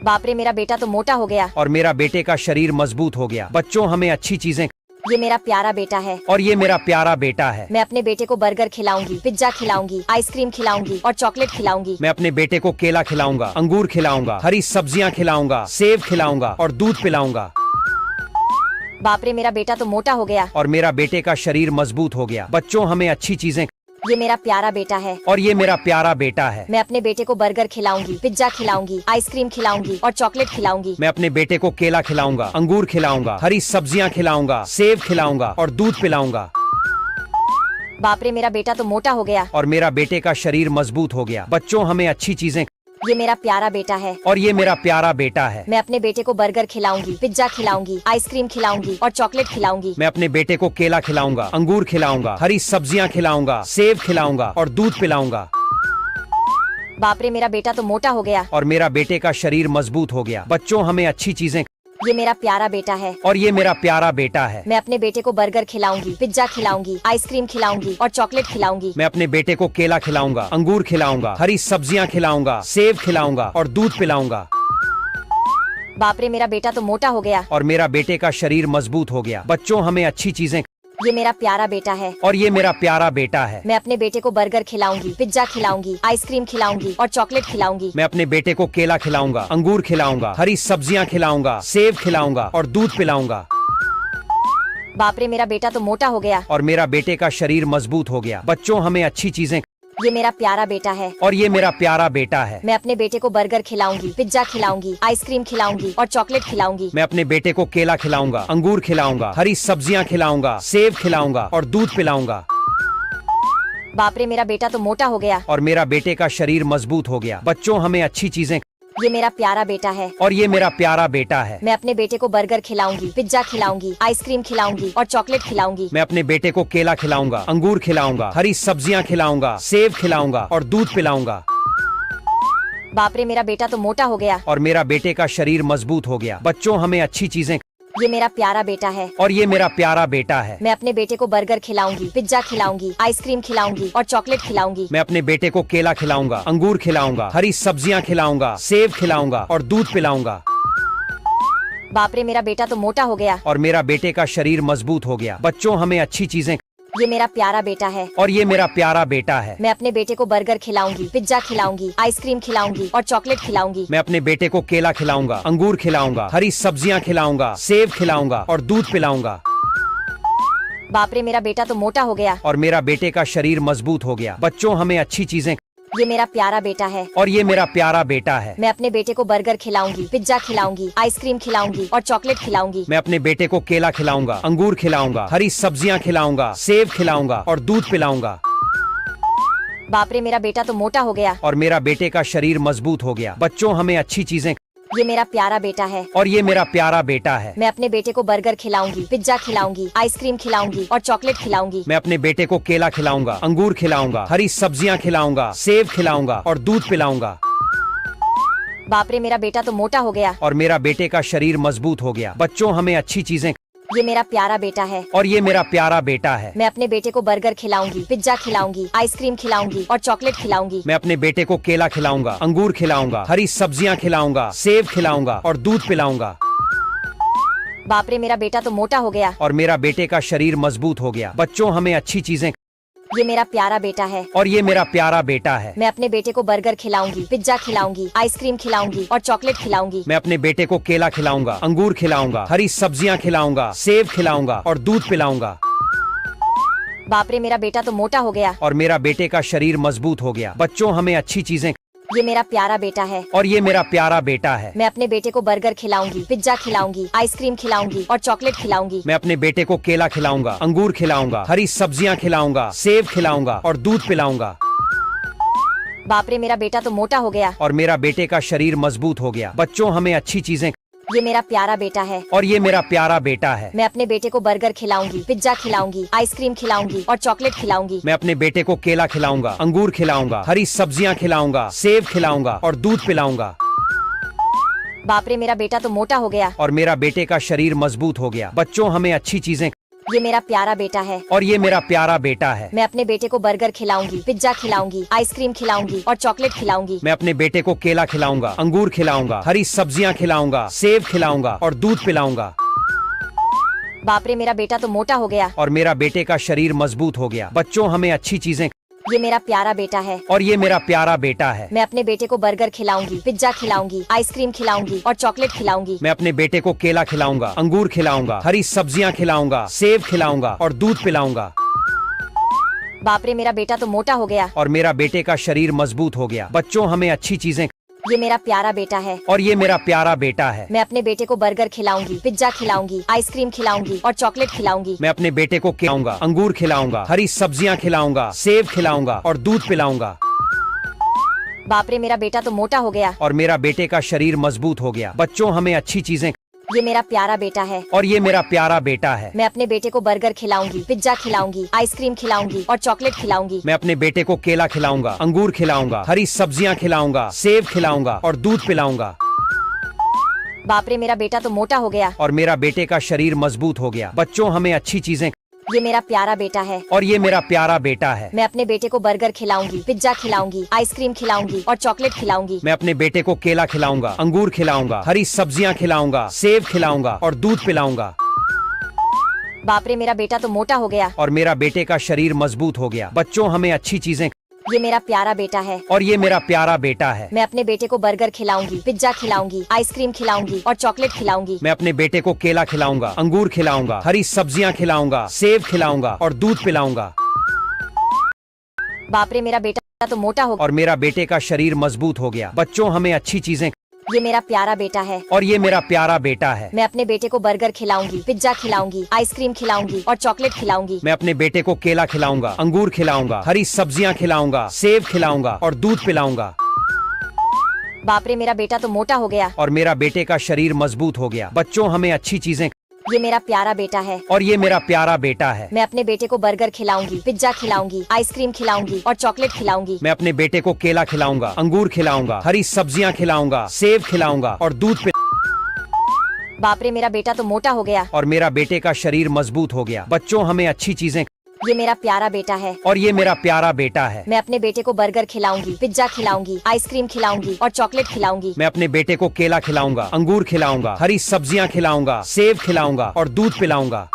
बाप रे, मेरा बेटा तो मोटा हो गया। और मेरा बेटे का शरीर मजबूत हो गया। बच्चों हमें अच्छी चीजें। ये मेरा प्यारा बेटा है। और ये मेरा प्यारा बेटा है। मैं अपने बेटे को बर्गर खिलाऊंगी, पिज्जा खिलाऊंगी, आइसक्रीम खिलाऊंगी और चॉकलेट खिलाऊंगी। मैं अपने बेटे को केला खिलाऊंगा, अंगूर खिलाऊंगा, हरी सब्जियां खिलाऊंगा, सेब खिलाऊंगा और दूध पिलाऊंगा। बाप रे, मेरा बेटा तो मोटा हो गया। और मेरा बेटे का शरीर मजबूत हो गया। बच्चों हमें अच्छी चीजें। ये मेरा प्यारा बेटा है। और ये मेरा प्यारा बेटा है। मैं अपने बेटे को बर्गर खिलाऊंगी, पिज्जा खिलाऊंगी, आइसक्रीम खिलाऊंगी और चॉकलेट खिलाऊंगी। मैं अपने बेटे को केला खिलाऊंगा, अंगूर खिलाऊंगा, हरी सब्जियां खिलाऊंगा, सेब खिलाऊंगा और दूध पिलाऊंगा। बाप रे, मेरा बेटा तो मोटा हो गया। और मेरा बेटे का शरीर मजबूत हो गया। बच्चों हमें अच्छी चीजें। ये मेरा प्यारा बेटा है। और ये मेरा प्यारा बेटा है। मैं अपने बेटे को बर्गर खिलाऊंगी, पिज्जा खिलाऊंगी, आइसक्रीम खिलाऊंगी और चॉकलेट खिलाऊंगी। मैं अपने बेटे को केला खिलाऊंगा, अंगूर खिलाऊंगा, हरी सब्जियां खिलाऊंगा, सेब खिलाऊंगा और दूध पिलाऊंगा। बाप रे, मेरा बेटा तो मोटा हो गया। और मेरा बेटे का शरीर मजबूत हो गया। बच्चों हमें अच्छी चीजें। ये मेरा प्यारा बेटा है और ये मेरा प्यारा बेटा है। मैं अपने बेटे को बर्गर खिलाऊंगी, पिज्जा खिलाऊंगी, आइसक्रीम खिलाऊंगी और चॉकलेट खिलाऊंगी। मैं अपने बेटे को केला खिलाऊंगा, अंगूर खिलाऊंगा, हरी सब्जियां खिलाऊंगा, सेब खिलाऊंगा और दूध पिलाऊंगा। बाप रे, मेरा बेटा तो मोटा हो गया। और मेरा बेटे का शरीर मजबूत हो गया। बच्चों, हमें अच्छी चीजें। ये मेरा प्यारा बेटा है और ये मेरा प्यारा बेटा है। मैं अपने बेटे को बर्गर खिलाऊंगी, पिज्जा खिलाऊंगी, आइसक्रीम खिलाऊंगी और चॉकलेट खिलाऊंगी। मैं अपने बेटे को केला खिलाऊंगा, अंगूर खिलाऊंगा, हरी सब्जियां खिलाऊंगा, सेब खिलाऊंगा और दूध पिलाऊंगा। बाप रे, मेरा बेटा तो मोटा हो गया। और मेरा बेटे का शरीर मजबूत हो गया। बच्चों, हमें अच्छी चीजें। ये मेरा प्यारा बेटा है और ये मेरा प्यारा बेटा है। मैं अपने बेटे को बर्गर खिलाऊंगी, पिज्जा खिलाऊंगी, आइसक्रीम खिलाऊंगी और चॉकलेट खिलाऊंगी। मैं अपने बेटे को केला खिलाऊंगा, अंगूर खिलाऊंगा, हरी सब्जियां खिलाऊंगा, सेब खिलाऊंगा और दूध पिलाऊंगा। बाप रे, मेरा बेटा तो मोटा हो गया। और मेरा बेटे का शरीर मजबूत हो गया। बच्चों, हमें अच्छी चीजें। ये मेरा प्यारा बेटा है और ये मेरा प्यारा बेटा है। मैं अपने बेटे को बर्गर खिलाऊंगी, पिज्जा खिलाऊंगी, आइसक्रीम खिलाऊंगी और चॉकलेट खिलाऊंगी। मैं अपने बेटे को केला खिलाऊंगा, अंगूर खिलाऊंगा, हरी सब्जियां खिलाऊंगा, सेब खिलाऊंगा और दूध पिलाऊंगा। बाप रे, मेरा बेटा तो मोटा हो गया। और मेरा बेटे का शरीर मजबूत हो गया। बच्चों, हमें अच्छी चीजें। ये मेरा प्यारा बेटा है और ये मेरा प्यारा बेटा है। मैं अपने बेटे को बर्गर खिलाऊंगी, पिज्जा खिलाऊंगी, आइसक्रीम खिलाऊंगी और चॉकलेट खिलाऊंगी। मैं अपने बेटे को केला खिलाऊंगा, अंगूर खिलाऊंगा, हरी सब्जियां खिलाऊंगा, सेब खिलाऊंगा और दूध पिलाऊंगा। बाप रे, मेरा बेटा तो मोटा हो गया। और मेरा बेटे का शरीर मजबूत हो गया। बच्चों, हमें अच्छी चीजें। ये मेरा प्यारा बेटा है और ये मेरा प्यारा बेटा है। मैं अपने बेटे को बर्गर खिलाऊंगी, पिज्जा खिलाऊंगी, आइसक्रीम खिलाऊंगी और चॉकलेट खिलाऊंगी। मैं अपने बेटे को केला खिलाऊंगा, अंगूर खिलाऊंगा, हरी सब्जियां खिलाऊंगा, सेब खिलाऊंगा और दूध पिलाऊंगा। बाप रे, मेरा बेटा तो मोटा हो गया। और मेरा बेटे का शरीर मजबूत हो गया। बच्चों, हमें अच्छी चीजें। ये मेरा प्यारा बेटा है और ये मेरा प्यारा बेटा है। मैं अपने बेटे को बर्गर खिलाऊंगी, पिज्जा खिलाऊंगी, आइसक्रीम खिलाऊंगी और चॉकलेट खिलाऊंगी। मैं अपने बेटे को केला खिलाऊंगा, अंगूर खिलाऊंगा, हरी सब्जियां खिलाऊंगा, सेब खिलाऊंगा और दूध पिलाऊंगा। बाप रे, मेरा बेटा तो मोटा हो गया। और मेरा बेटे का शरीर मजबूत हो गया। बच्चों, हमें अच्छी चीजें। ये मेरा प्यारा बेटा है और ये मेरा प्यारा बेटा है। मैं अपने बेटे को बर्गर खिलाऊंगी, पिज्जा खिलाऊंगी, आइसक्रीम खिलाऊंगी और चॉकलेट खिलाऊंगी। मैं अपने बेटे को केला खिलाऊंगा, अंगूर खिलाऊंगा, हरी सब्जियां खिलाऊंगा, सेब खिलाऊंगा और दूध पिलाऊंगा। बाप रे, मेरा बेटा तो मोटा हो गया। और मेरा बेटे का शरीर मजबूत हो गया। बच्चों, हमें अच्छी चीजें। ये मेरा प्यारा बेटा है और ये मेरा प्यारा बेटा है। मैं अपने बेटे को बर्गर खिलाऊंगी, पिज्जा खिलाऊंगी, आइसक्रीम खिलाऊंगी और चॉकलेट खिलाऊंगी। मैं अपने बेटे को केला खिलाऊंगा, अंगूर खिलाऊंगा, हरी सब्जियां खिलाऊंगा, सेब खिलाऊंगा और दूध पिलाऊंगा। बाप रे, मेरा बेटा तो मोटा हो गया। और मेरा बेटे का शरीर मजबूत हो गया। बच्चों, हमें अच्छी चीजें। ये मेरा प्यारा बेटा है और ये मेरा प्यारा बेटा है। मैं अपने बेटे को बर्गर खिलाऊंगी, पिज्जा खिलाऊंगी, आइसक्रीम खिलाऊंगी और चॉकलेट खिलाऊंगी। मैं अपने बेटे को केला खिलाऊंगा, अंगूर खिलाऊंगा, हरी सब्जियां खिलाऊंगा, सेब खिलाऊंगा और दूध पिलाऊंगा। बाप रे, मेरा बेटा तो मोटा हो गया। और मेरा बेटे का शरीर मजबूत हो गया। बच्चों, हमें अच्छी चीजें। ये मेरा प्यारा बेटा है और ये मेरा प्यारा बेटा है। मैं अपने बेटे को बर्गर खिलाऊंगी, पिज्जा खिलाऊंगी, आइसक्रीम खिलाऊंगी और चॉकलेट खिलाऊंगी। मैं अपने बेटे को केला खिलाऊंगा, अंगूर खिलाऊंगा, हरी सब्जियां खिलाऊंगा, सेब खिलाऊंगा और दूध पिलाऊंगा। बाप रे, मेरा बेटा तो मोटा हो गया। और मेरा बेटे का शरीर मजबूत हो गया। बच्चों, हमें अच्छी चीजें। ये मेरा प्यारा बेटा है और ये मेरा प्यारा बेटा है। मैं अपने बेटे को बर्गर खिलाऊंगी, पिज्जा खिलाऊंगी, आइसक्रीम खिलाऊंगी और चॉकलेट खिलाऊंगी। मैं अपने बेटे को केला खिलाऊंगा, अंगूर खिलाऊंगा, हरी सब्जियां खिलाऊंगा, सेब खिलाऊंगा और दूध पिलाऊंगा। बाप रे, मेरा बेटा तो मोटा हो गया। और मेरा बेटे का शरीर मजबूत हो गया। बच्चों, हमें अच्छी चीजें। ये मेरा प्यारा बेटा है और ये मेरा प्यारा बेटा है। मैं अपने बेटे को बर्गर खिलाऊंगी, पिज्जा खिलाऊंगी, आइसक्रीम खिलाऊंगी और चॉकलेट खिलाऊंगी। मैं अपने बेटे को केला खिलाऊंगा, अंगूर खिलाऊंगा, हरी सब्जियां खिलाऊंगा, सेब खिलाऊंगा और दूध पिलाऊंगा। बाप रे, मेरा बेटा तो मोटा हो गया। और मेरा बेटे का शरीर मजबूत हो गया। बच्चों, हमें अच्छी चीजें। ये मेरा प्यारा बेटा है और ये मेरा प्यारा बेटा है। मैं अपने बेटे को बर्गर खिलाऊंगी, पिज्जा खिलाऊंगी, आइसक्रीम खिलाऊंगी और चॉकलेट खिलाऊंगी। मैं अपने बेटे को केला खिलाऊंगा, अंगूर खिलाऊंगा, हरी सब्जियां खिलाऊंगा, सेब खिलाऊंगा और दूध पिलाऊंगा। बाप रे, मेरा बेटा तो मोटा हो गया। और मेरा बेटे का शरीर मजबूत हो गया। बच्चों, हमें अच्छी चीजें। ये मेरा प्यारा बेटा है और ये मेरा प्यारा बेटा है। मैं अपने बेटे को बर्गर खिलाऊंगी, पिज्जा खिलाऊंगी, आइसक्रीम खिलाऊंगी और चॉकलेट खिलाऊंगी। मैं अपने बेटे को खिलाऊंगा, अंगूर खिलाऊंगा, हरी सब्जियां खिलाऊंगा, सेब खिलाऊंगा और दूध पिलाऊंगा। बाप रे, मेरा बेटा तो मोटा हो गया। और मेरा बेटे का शरीर मजबूत हो गया। बच्चों, हमें अच्छी चीजें। ये मेरा प्यारा बेटा है और ये मेरा प्यारा बेटा है। मैं अपने बेटे को बर्गर खिलाऊंगी, पिज्जा खिलाऊंगी, आइसक्रीम खिलाऊंगी और चॉकलेट खिलाऊंगी। मैं अपने बेटे को केला खिलाऊंगा, अंगूर खिलाऊंगा, हरी सब्जियां खिलाऊंगा, सेब खिलाऊंगा और दूध पिलाऊंगा। बाप रे, मेरा बेटा तो मोटा हो गया। और मेरा बेटे का शरीर मजबूत हो गया। बच्चों हमें अच्छी चीजें। ये मेरा प्यारा बेटा है। और ये मेरा प्यारा बेटा है। मैं अपने बेटे को बर्गर खिलाऊंगी, पिज्जा खिलाऊंगी, आइसक्रीम खिलाऊंगी और चॉकलेट खिलाऊंगी। मैं अपने बेटे को केला खिलाऊंगा, अंगूर खिलाऊंगा, हरी सब्जियां खिलाऊंगा, सेब खिलाऊंगा और दूध पिलाऊंगा। बाप रे, मेरा बेटा तो मोटा हो गया। और मेरा बेटे का शरीर मजबूत हो गया। बच्चों हमें अच्छी चीजें। ये मेरा प्यारा बेटा है। और ये मेरा प्यारा बेटा है। मैं अपने बेटे को बर्गर खिलाऊंगी, पिज्जा खिलाऊंगी, आइसक्रीम खिलाऊंगी और चॉकलेट खिलाऊंगी। मैं अपने बेटे को केला खिलाऊंगा, अंगूर खिलाऊंगा, हरी सब्जियां खिलाऊंगा, सेब खिलाऊंगा और दूध पिलाऊंगा। बाप रे, मेरा बेटा तो मोटा हो गया। और मेरा बेटे का शरीर मजबूत हो गया। बच्चों हमें अच्छी चीजें। ये मेरा प्यारा बेटा है। और ये मेरा प्यारा बेटा है। मैं अपने बेटे को बर्गर खिलाऊंगी, पिज्जा खिलाऊंगी, आइसक्रीम खिलाऊंगी और चॉकलेट खिलाऊंगी। मैं अपने बेटे को केला खिलाऊंगा, अंगूर खिलाऊंगा, हरी सब्जियां खिलाऊंगा, सेब खिलाऊंगा और दूध पिलाऊंगा। बाप रे, मेरा बेटा तो मोटा हो गया। और मेरा बेटे का शरीर मजबूत हो गया। बच्चों हमें अच्छी चीजें। ये मेरा प्यारा बेटा है। और ये मेरा प्यारा बेटा है। मैं अपने बेटे को बर्गर खिलाऊंगी, पिज्जा खिलाऊंगी, आइसक्रीम खिलाऊंगी और चॉकलेट खिलाऊंगी। मैं अपने बेटे को केला खिलाऊंगा, अंगूर खिलाऊंगा, हरी सब्जियां खिलाऊंगा, सेब खिलाऊंगा और दूध बाप रे, मेरा बेटा तो मोटा हो गया। और मेरा बेटे का शरीर मजबूत हो गया। बच्चों हमें अच्छी चीजें। ये मेरा प्यारा बेटा है। और ये मेरा प्यारा बेटा है। मैं अपने बेटे को बर्गर खिलाऊंगी, पिज्जा खिलाऊंगी, आइसक्रीम खिलाऊंगी और चॉकलेट खिलाऊंगी। मैं अपने बेटे को केला खिलाऊंगा, अंगूर खिलाऊंगा, हरी सब्जियां खिलाऊंगा, सेब खिलाऊंगा और दूध पिलाऊंगा।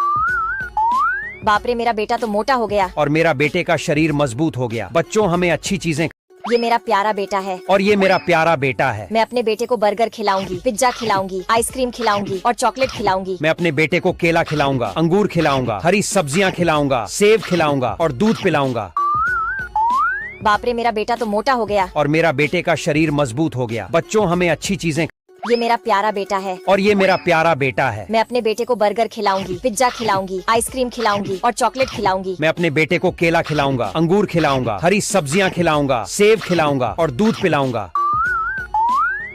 बाप रे, मेरा बेटा तो मोटा हो गया। और मेरा बेटे का शरीर मजबूत हो गया। बच्चों हमें अच्छी चीजें। ये मेरा प्यारा बेटा है। और ये मेरा प्यारा बेटा है। मैं अपने बेटे को बर्गर खिलाऊंगी, पिज्जा खिलाऊंगी, आइसक्रीम खिलाऊंगी और चॉकलेट खिलाऊंगी। मैं अपने बेटे को केला खिलाऊंगा, अंगूर खिलाऊंगा, हरी सब्जियां खिलाऊंगा, सेब खिलाऊंगा और दूध पिलाऊंगा। बाप रे, मेरा बेटा तो मोटा हो गया। और मेरा बेटे का शरीर मजबूत हो गया। बच्चों हमें अच्छी चीजें। ये मेरा प्यारा बेटा है। और ये मेरा प्यारा बेटा है। मैं अपने बेटे को बर्गर खिलाऊंगी, पिज्जा खिलाऊंगी, आइसक्रीम खिलाऊंगी और चॉकलेट खिलाऊंगी। मैं अपने बेटे को केला खिलाऊंगा, अंगूर खिलाऊंगा, हरी सब्जियां खिलाऊंगा, सेब खिलाऊंगा और दूध पिलाऊंगा।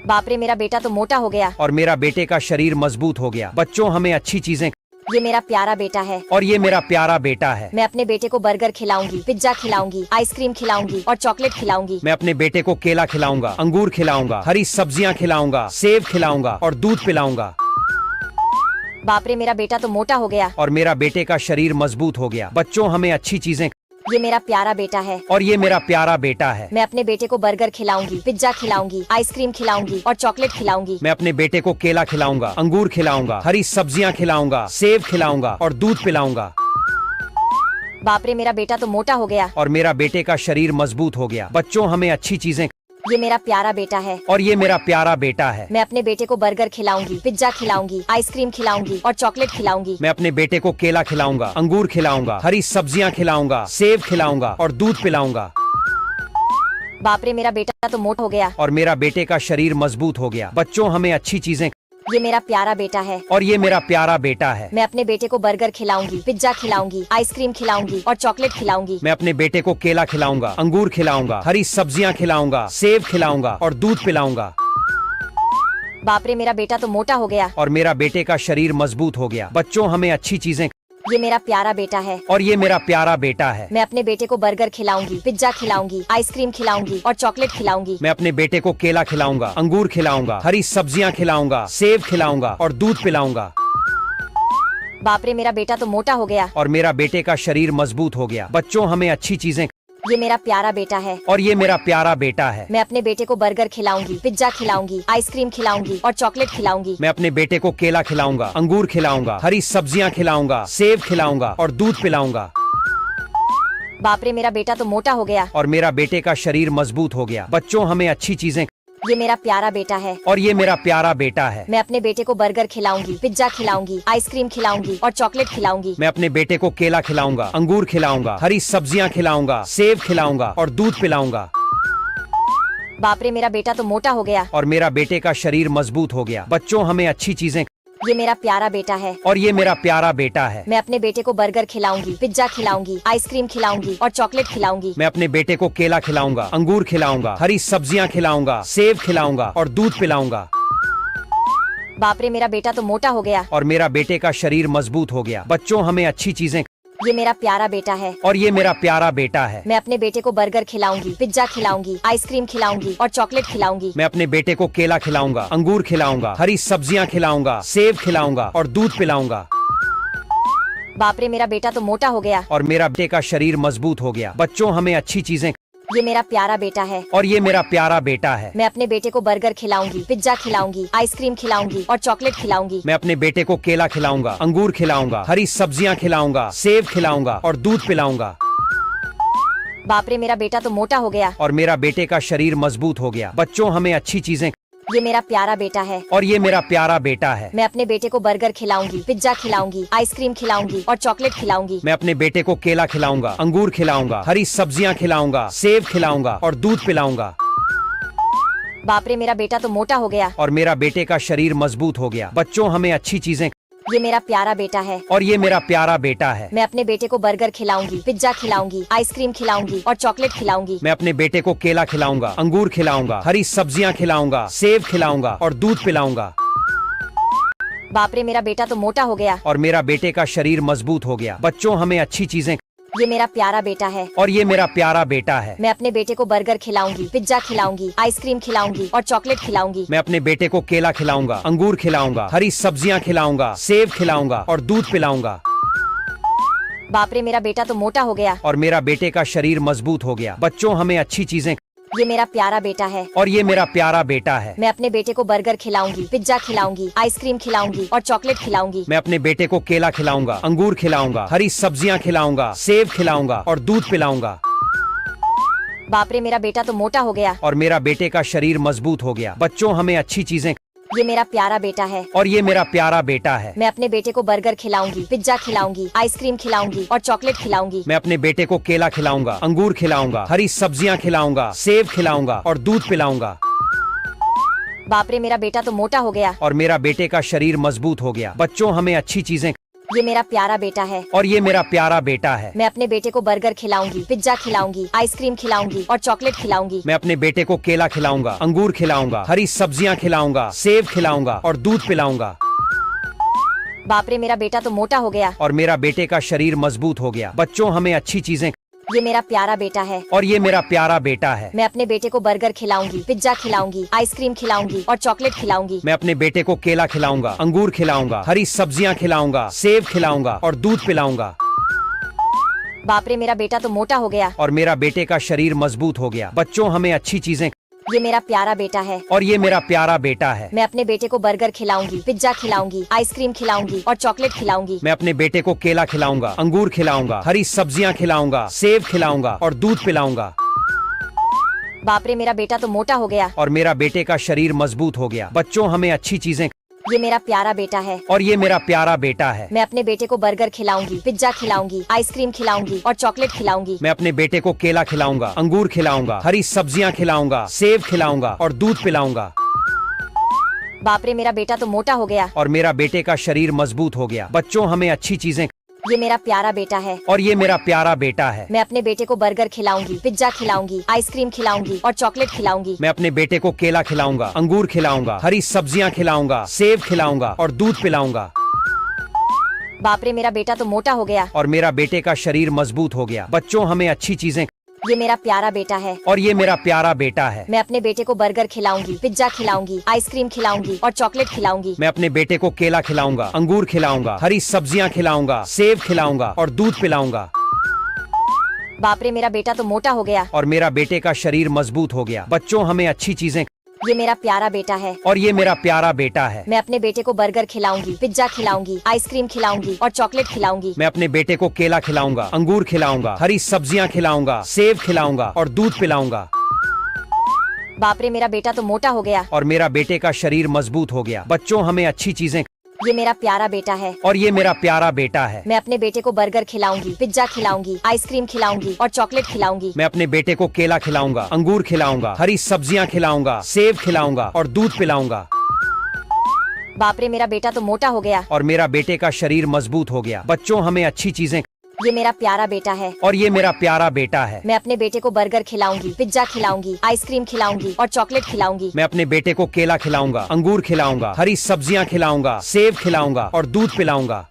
बाप रे, मेरा बेटा तो मोटा हो गया। और मेरा बेटे का शरीर मजबूत हो गया। बच्चों हमें अच्छी चीजें। ये मेरा प्यारा बेटा है। और ये मेरा प्यारा बेटा है। मैं अपने बेटे को बर्गर खिलाऊंगी, पिज्जा खिलाऊंगी, आइसक्रीम खिलाऊंगी और चॉकलेट खिलाऊंगी। मैं अपने बेटे को केला खिलाऊंगा, अंगूर खिलाऊंगा, हरी सब्जियां खिलाऊंगा, सेब खिलाऊंगा और दूध पिलाऊंगा। बाप रे, मेरा बेटा तो मोटा हो गया। और मेरा बेटे का शरीर मजबूत हो गया। बच्चों हमें अच्छी चीजें। ये मेरा प्यारा बेटा है। और ये मेरा प्यारा बेटा है। मैं अपने बेटे को बर्गर खिलाऊंगी, पिज्जा खिलाऊंगी, आइसक्रीम खिलाऊंगी और चॉकलेट खिलाऊंगी। मैं अपने बेटे को केला खिलाऊंगा, अंगूर खिलाऊंगा, हरी सब्जियां खिलाऊंगा, सेब खिलाऊंगा और दूध पिलाऊंगा। बाप रे, मेरा बेटा तो मोटा हो गया। और मेरा बेटे का शरीर मजबूत हो गया। बच्चों हमें अच्छी चीजें। ये मेरा प्यारा बेटा है। और ये मेरा प्यारा बेटा है। मैं अपने बेटे को बर्गर खिलाऊंगी, पिज्जा खिलाऊंगी, आइसक्रीम खिलाऊंगी और चॉकलेट खिलाऊंगी। मैं अपने बेटे को केला खिलाऊंगा, अंगूर खिलाऊंगा, हरी सब्जियां खिलाऊंगा, सेब खिलाऊंगा और दूध पिलाऊंगा। बाप रे, मेरा बेटा तो मोटा हो गया। और मेरा बेटे का शरीर मजबूत हो गया। बच्चों हमें अच्छी चीजें। ये मेरा प्यारा बेटा है। और ये मेरा प्यारा बेटा है। मैं अपने बेटे को बर्गर खिलाऊंगी, पिज्जा खिलाऊंगी, आइसक्रीम खिलाऊंगी और चॉकलेट खिलाऊंगी। मैं अपने बेटे को केला खिलाऊंगा, अंगूर खिलाऊंगा, हरी सब्जियां खिलाऊंगा, सेब खिलाऊंगा और दूध पिलाऊंगा। बाप रे, मेरा बेटा तो मोटा हो गया। और मेरा बेटे का शरीर मजबूत हो गया। बच्चों हमें अच्छी चीजें। ये मेरा प्यारा बेटा है। और ये मेरा प्यारा बेटा है। मैं अपने बेटे को बर्गर खिलाऊंगी, पिज्जा खिलाऊंगी, आइसक्रीम खिलाऊंगी और चॉकलेट खिलाऊंगी। मैं अपने बेटे को केला खिलाऊंगा, अंगूर खिलाऊंगा, हरी सब्जियां खिलाऊंगा, सेब खिलाऊंगा और दूध पिलाऊंगा। बाप रे, मेरा बेटा तो मोटा हो गया। और मेरा बेटे का शरीर मजबूत हो गया। बच्चों हमें अच्छी चीजें। ये मेरा प्यारा बेटा है। और ये मेरा प्यारा बेटा है। मैं अपने बेटे को बर्गर खिलाऊंगी, पिज्जा खिलाऊंगी, आइसक्रीम खिलाऊंगी और चॉकलेट खिलाऊंगी। मैं अपने बेटे को केला खिलाऊंगा, अंगूर खिलाऊंगा, हरी सब्जियां खिलाऊंगा, सेब खिलाऊंगा और दूध पिलाऊंगा। बाप रे, मेरा बेटा तो मोटा हो गया। और मेरा बेटे का शरीर मजबूत हो गया। बच्चों हमें अच्छी चीजें। ये मेरा प्यारा बेटा है। और ये मेरा प्यारा बेटा है। मैं अपने बेटे को बर्गर खिलाऊंगी, पिज्जा खिलाऊंगी, आइसक्रीम खिलाऊंगी और चॉकलेट खिलाऊंगी। मैं अपने बेटे को केला खिलाऊंगा, अंगूर खिलाऊंगा, हरी सब्जियां खिलाऊंगा, सेब खिलाऊंगा और दूध पिलाऊंगा। बाप रे, मेरा बेटा तो मोटा हो गया। और मेरा बेटे का शरीर मजबूत हो गया। बच्चों हमें अच्छी चीजें। ये मेरा प्यारा बेटा है। और ये मेरा प्यारा बेटा है। मैं अपने बेटे को बर्गर खिलाऊंगी, पिज्जा खिलाऊंगी, आइसक्रीम खिलाऊंगी और चॉकलेट खिलाऊंगी। मैं अपने बेटे को केला खिलाऊंगा, अंगूर खिलाऊंगा, हरी सब्जियां खिलाऊंगा, सेब खिलाऊंगा और दूध पिलाऊंगा। बाप रे, मेरा बेटा तो मोटा हो गया। और मेरा बेटे का शरीर मजबूत हो गया। बच्चों हमें अच्छी चीजें। ये मेरा प्यारा बेटा है और ये मेरा प्यारा बेटा है। मैं अपने बेटे को बर्गर खिलाऊंगी, पिज्जा खिलाऊंगी, आइसक्रीम खिलाऊंगी और चॉकलेट खिलाऊंगी। मैं अपने बेटे को केला खिलाऊंगा, अंगूर खिलाऊंगा, हरी सब्जियां खिलाऊंगा, सेब खिलाऊंगा और दूध पिलाऊंगा। बाप रे, मेरा बेटा तो मोटा हो गया। और मेरा बेटे का शरीर मजबूत हो गया। बच्चों, हमें अच्छी चीजें। ये मेरा प्यारा बेटा है और ये मेरा प्यारा बेटा है। मैं अपने बेटे को बर्गर खिलाऊंगी, पिज्जा खिलाऊंगी, आइसक्रीम खिलाऊंगी और चॉकलेट खिलाऊंगी। मैं अपने बेटे को केला खिलाऊंगा, अंगूर खिलाऊंगा, हरी सब्जियां खिलाऊंगा, सेब खिलाऊंगा और दूध पिलाऊंगा। बाप रे, मेरा बेटा तो मोटा हो गया। और मेरा बेटे का शरीर मजबूत हो गया। बच्चों, हमें अच्छी चीजें। ये मेरा प्यारा बेटा है और ये मेरा प्यारा बेटा है। मैं अपने बेटे को बर्गर खिलाऊंगी, पिज्जा खिलाऊंगी, आइसक्रीम खिलाऊंगी और चॉकलेट खिलाऊंगी। मैं अपने बेटे को केला खिलाऊंगा, अंगूर खिलाऊंगा, हरी सब्जियां खिलाऊंगा, सेब खिलाऊंगा और दूध पिलाऊंगा। बाप रे, मेरा बेटा तो मोटा हो गया। और मेरा बेटे का शरीर मजबूत हो गया। बच्चों, हमें अच्छी चीजें। ये मेरा प्यारा बेटा है और ये मेरा प्यारा बेटा है। मैं अपने बेटे को बर्गर खिलाऊंगी, पिज्जा खिलाऊंगी, आइसक्रीम खिलाऊंगी और चॉकलेट खिलाऊंगी। मैं अपने बेटे को केला खिलाऊंगा, अंगूर खिलाऊंगा, हरी सब्जियां खिलाऊंगा, सेब खिलाऊंगा और दूध पिलाऊंगा। बाप रे, मेरा बेटा तो मोटा हो गया। और मेरा बेटे का शरीर मजबूत हो गया। बच्चों, हमें अच्छी चीजें। ये मेरा प्यारा बेटा है और ये मेरा प्यारा बेटा है। मैं अपने बेटे को बर्गर खिलाऊंगी, पिज्जा खिलाऊंगी, आइसक्रीम खिलाऊंगी और चॉकलेट खिलाऊंगी। मैं अपने बेटे को केला खिलाऊंगा, अंगूर खिलाऊंगा, हरी सब्जियां खिलाऊंगा, सेब खिलाऊंगा और दूध पिलाऊंगा। बाप रे, मेरा बेटा तो मोटा हो गया। और मेरा बेटे का शरीर मजबूत हो गया। बच्चों, हमें अच्छी चीजें। ये मेरा प्यारा बेटा है और ये मेरा प्यारा बेटा है। मैं अपने बेटे को बर्गर खिलाऊंगी, पिज्जा खिलाऊंगी, आइसक्रीम खिलाऊंगी और चॉकलेट खिलाऊंगी। मैं अपने बेटे को केला खिलाऊंगा, अंगूर खिलाऊंगा, हरी सब्जियां खिलाऊंगा, सेब खिलाऊंगा और दूध पिलाऊंगा। बाप रे, मेरा बेटा तो मोटा हो गया। और मेरा बेटे का शरीर मजबूत हो गया। बच्चों, हमें अच्छी चीजें। ये मेरा प्यारा बेटा है और ये मेरा प्यारा बेटा है। मैं अपने बेटे को बर्गर खिलाऊंगी, पिज्जा खिलाऊंगी, आइसक्रीम खिलाऊंगी और चॉकलेट खिलाऊंगी। मैं अपने बेटे को केला खिलाऊंगा, अंगूर खिलाऊंगा, हरी सब्जियां खिलाऊंगा, सेब खिलाऊंगा और दूध पिलाऊंगा। बाप रे, मेरा बेटा तो मोटा हो गया। और मेरा बेटे का शरीर मजबूत हो गया। बच्चों, हमें अच्छी चीजें। ये मेरा प्यारा बेटा है और ये मेरा प्यारा बेटा है। मैं अपने बेटे को बर्गर खिलाऊंगी, पिज्जा खिलाऊंगी, आइसक्रीम खिलाऊंगी और चॉकलेट खिलाऊंगी। मैं अपने बेटे को केला खिलाऊंगा, अंगूर खिलाऊंगा, हरी सब्जियां खिलाऊंगा, सेब खिलाऊंगा और दूध पिलाऊंगा। बाप रे, मेरा बेटा तो मोटा हो गया। और मेरा बेटे का शरीर मजबूत हो गया। बच्चों, हमें अच्छी चीजें। ये मेरा प्यारा बेटा है और ये मेरा प्यारा बेटा है। मैं अपने बेटे को बर्गर खिलाऊंगी, पिज्जा खिलाऊंगी, आइसक्रीम खिलाऊंगी और चॉकलेट खिलाऊंगी। मैं अपने बेटे को केला खिलाऊंगा, अंगूर खिलाऊंगा, हरी सब्जियां खिलाऊंगा, सेब खिलाऊंगा और दूध पिलाऊंगा। बाप रे, मेरा बेटा तो मोटा हो गया। और मेरा बेटे का शरीर मजबूत हो गया। बच्चों, हमें अच्छी चीजें। ये मेरा प्यारा बेटा है और ये मेरा प्यारा बेटा है। मैं अपने बेटे को बर्गर खिलाऊंगी, पिज्जा खिलाऊंगी, आइसक्रीम खिलाऊंगी और चॉकलेट खिलाऊंगी। मैं अपने बेटे को केला खिलाऊंगा, अंगूर खिलाऊंगा, हरी सब्जियां खिलाऊंगा, सेब खिलाऊंगा और दूध पिलाऊंगा। बाप रे, मेरा बेटा तो मोटा हो गया। और मेरा बेटे का शरीर मजबूत हो गया। बच्चों, हमें अच्छी चीजें। ये मेरा प्यारा बेटा है और ये मेरा प्यारा बेटा है। मैं अपने बेटे को बर्गर खिलाऊंगी, पिज्जा खिलाऊंगी, आइसक्रीम खिलाऊंगी और चॉकलेट खिलाऊंगी। मैं अपने बेटे को केला खिलाऊंगा, अंगूर खिलाऊंगा, हरी सब्जियां खिलाऊंगा, सेब खिलाऊंगा और दूध पिलाऊंगा। बाप रे, मेरा बेटा तो मोटा हो गया। और मेरा बेटे का शरीर मजबूत हो गया। बच्चों, हमें अच्छी चीजें। ये मेरा प्यारा बेटा है और ये मेरा प्यारा बेटा है। मैं अपने बेटे को बर्गर खिलाऊंगी, पिज्जा खिलाऊंगी, आइसक्रीम खिलाऊंगी और चॉकलेट खिलाऊंगी। मैं अपने बेटे को केला खिलाऊंगा, अंगूर खिलाऊंगा, हरी सब्जियां खिलाऊंगा, सेब खिलाऊंगा और दूध पिलाऊंगा। बाप रे, मेरा बेटा तो मोटा हो गया। और मेरा बेटे का शरीर मजबूत हो गया। बच्चों, हमें अच्छी चीजें। ये मेरा प्यारा बेटा है और ये मेरा प्यारा बेटा है। मैं अपने बेटे को बर्गर खिलाऊंगी, पिज्जा खिलाऊंगी, आइसक्रीम खिलाऊंगी और चॉकलेट खिलाऊंगी। मैं अपने बेटे को केला खिलाऊंगा, अंगूर खिलाऊंगा, हरी सब्जियां खिलाऊंगा, सेब खिलाऊंगा और दूध पिलाऊंगा। बाप रे, मेरा बेटा तो मोटा हो गया। और मेरा बेटे का शरीर मजबूत हो गया। बच्चों, हमें अच्छी चीजें। ये मेरा प्यारा बेटा है और ये मेरा प्यारा बेटा है। मैं अपने बेटे को बर्गर खिलाऊंगी, पिज्जा खिलाऊंगी, आइसक्रीम खिलाऊंगी और चॉकलेट खिलाऊंगी। मैं अपने बेटे को केला खिलाऊंगा, अंगूर खिलाऊंगा, हरी सब्जियां खिलाऊंगा, सेब खिलाऊंगा और दूध पिलाऊंगा। बाप रे, मेरा बेटा तो मोटा हो गया। और मेरा बेटे का शरीर मजबूत हो गया। बच्चों, हमें अच्छी चीजें। ये मेरा प्यारा बेटा है और ये मेरा प्यारा बेटा है। मैं अपने बेटे को बर्गर खिलाऊंगी, पिज्जा खिलाऊंगी, आइसक्रीम खिलाऊंगी और चॉकलेट खिलाऊंगी। मैं अपने बेटे को केला खिलाऊंगा, अंगूर खिलाऊंगा, हरी सब्जियां खिलाऊंगा, सेब खिलाऊंगा और दूध पिलाऊंगा। बाप रे, मेरा बेटा तो मोटा हो गया। और मेरा बेटे का शरीर मजबूत हो गया। बच्चों, हमें अच्छी चीजें। ये मेरा प्यारा बेटा है और ये मेरा प्यारा बेटा है। मैं अपने बेटे को बर्गर खिलाऊंगी, पिज्जा खिलाऊंगी, आइसक्रीम खिलाऊंगी और चॉकलेट खिलाऊंगी। मैं अपने बेटे को केला खिलाऊंगा, अंगूर खिलाऊंगा, हरी सब्जियां खिलाऊंगा, सेब खिलाऊंगा और दूध पिलाऊंगा।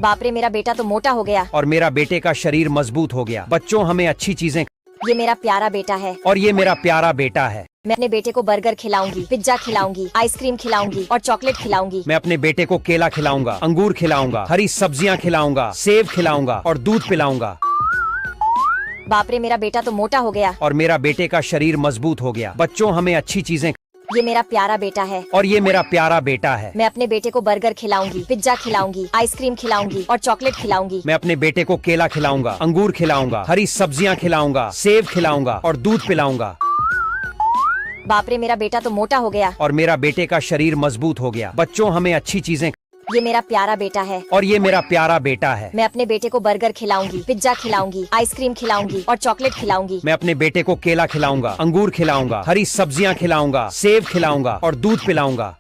बाप रे, मेरा बेटा तो मोटा हो गया। और मेरा बेटे का शरीर मजबूत हो गया। बच्चों, हमें अच्छी चीजें। ये मेरा प्यारा बेटा है। और ये मेरा प्यारा बेटा है। मैं अपने बेटे को बर्गर खिलाऊंगी, पिज्जा खिलाऊंगी, आइसक्रीम खिलाऊंगी और चॉकलेट खिलाऊंगी। मैं अपने बेटे को केला खिलाऊंगा, अंगूर खिलाऊंगा, हरी सब्जियां खिलाऊंगा, सेब खिलाऊंगा और दूध पिलाऊंगा। बाप रे, मेरा बेटा तो मोटा हो गया। और मेरा बेटे का शरीर मजबूत हो गया। बच्चों, हमें अच्छी चीजें। ये मेरा प्यारा बेटा है। और ये मेरा प्यारा बेटा है। मैं अपने बेटे को बर्गर खिलाऊंगी, पिज्जा खिलाऊंगी, आइसक्रीम खिलाऊंगी और चॉकलेट खिलाऊंगी। मैं अपने बेटे को केला खिलाऊंगा, अंगूर खिलाऊंगा, हरी सब्जियां खिलाऊंगा, सेब खिलाऊंगा और दूध पिलाऊंगा। बाप रे, मेरा बेटा तो मोटा हो गया। और मेरा बेटे का शरीर मजबूत हो गया। बच्चों, हमें अच्छी चीजें। ये मेरा प्यारा बेटा है। और ये मेरा प्यारा बेटा है। मैं अपने बेटे को बर्गर खिलाऊंगी, पिज्जा खिलाऊंगी, आइसक्रीम खिलाऊंगी और चॉकलेट खिलाऊंगी। मैं अपने बेटे को केला खिलाऊंगा, अंगूर खिलाऊंगा, हरी सब्जियां खिलाऊंगा, सेब खिलाऊंगा और दूध पिलाऊंगा।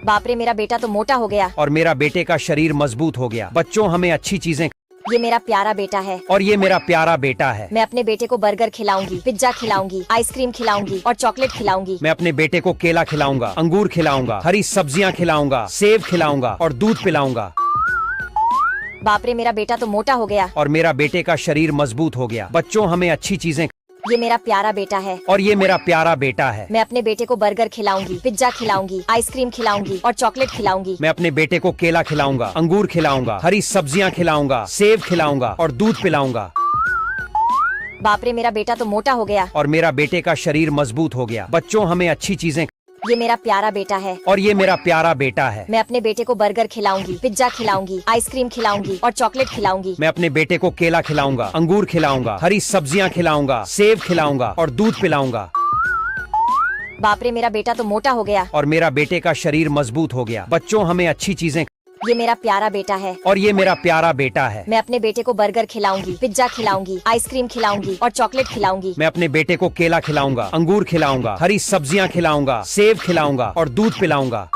बाप रे, मेरा बेटा तो मोटा हो गया। और मेरा बेटे का शरीर मजबूत हो गया। बच्चों, हमें अच्छी चीजें। ये मेरा प्यारा बेटा है। और ये मेरा प्यारा बेटा है। मैं अपने बेटे को बर्गर खिलाऊंगी, पिज्जा खिलाऊंगी, आइसक्रीम खिलाऊंगी और चॉकलेट खिलाऊंगी। मैं अपने बेटे को केला खिलाऊंगा, अंगूर खिलाऊंगा, हरी सब्जियां खिलाऊंगा, सेब खिलाऊंगा और दूध पिलाऊंगा। बाप रे, मेरा बेटा तो मोटा हो गया। और मेरा बेटे का शरीर मजबूत हो गया। बच्चों, हमें अच्छी चीजें। ये मेरा प्यारा बेटा है। और ये मेरा प्यारा बेटा है। मैं अपने बेटे को बर्गर खिलाऊंगी, पिज्जा खिलाऊंगी, आइसक्रीम खिलाऊंगी और चॉकलेट खिलाऊंगी। मैं अपने बेटे को केला खिलाऊंगा, अंगूर खिलाऊंगा, हरी सब्जियां खिलाऊंगा, सेब खिलाऊंगा और दूध पिलाऊंगा। बाप रे, मेरा बेटा तो मोटा हो गया। और मेरा बेटे का शरीर मजबूत हो गया। बच्चों, हमें अच्छी चीजें। ये मेरा प्यारा बेटा है। और ये मेरा प्यारा बेटा है। मैं अपने बेटे को बर्गर खिलाऊंगी, पिज्जा खिलाऊंगी, आइसक्रीम खिलाऊंगी और चॉकलेट खिलाऊंगी। मैं अपने बेटे को केला खिलाऊंगा, अंगूर खिलाऊंगा, हरी सब्जियां खिलाऊंगा, सेब खिलाऊंगा और दूध पिलाऊंगा। बाप रे, मेरा बेटा तो मोटा हो गया। और मेरा बेटे का शरीर मजबूत हो गया। बच्चों, हमें अच्छी चीजें। ये मेरा प्यारा बेटा है। और ये मेरा प्यारा बेटा है। मैं अपने बेटे को बर्गर खिलाऊंगी, पिज्जा खिलाऊंगी, आइसक्रीम खिलाऊंगी और चॉकलेट खिलाऊंगी। मैं अपने बेटे को केला खिलाऊंगा, अंगूर खिलाऊंगा, हरी सब्जियां खिलाऊंगा, सेब खिलाऊंगा और दूध पिलाऊंगा।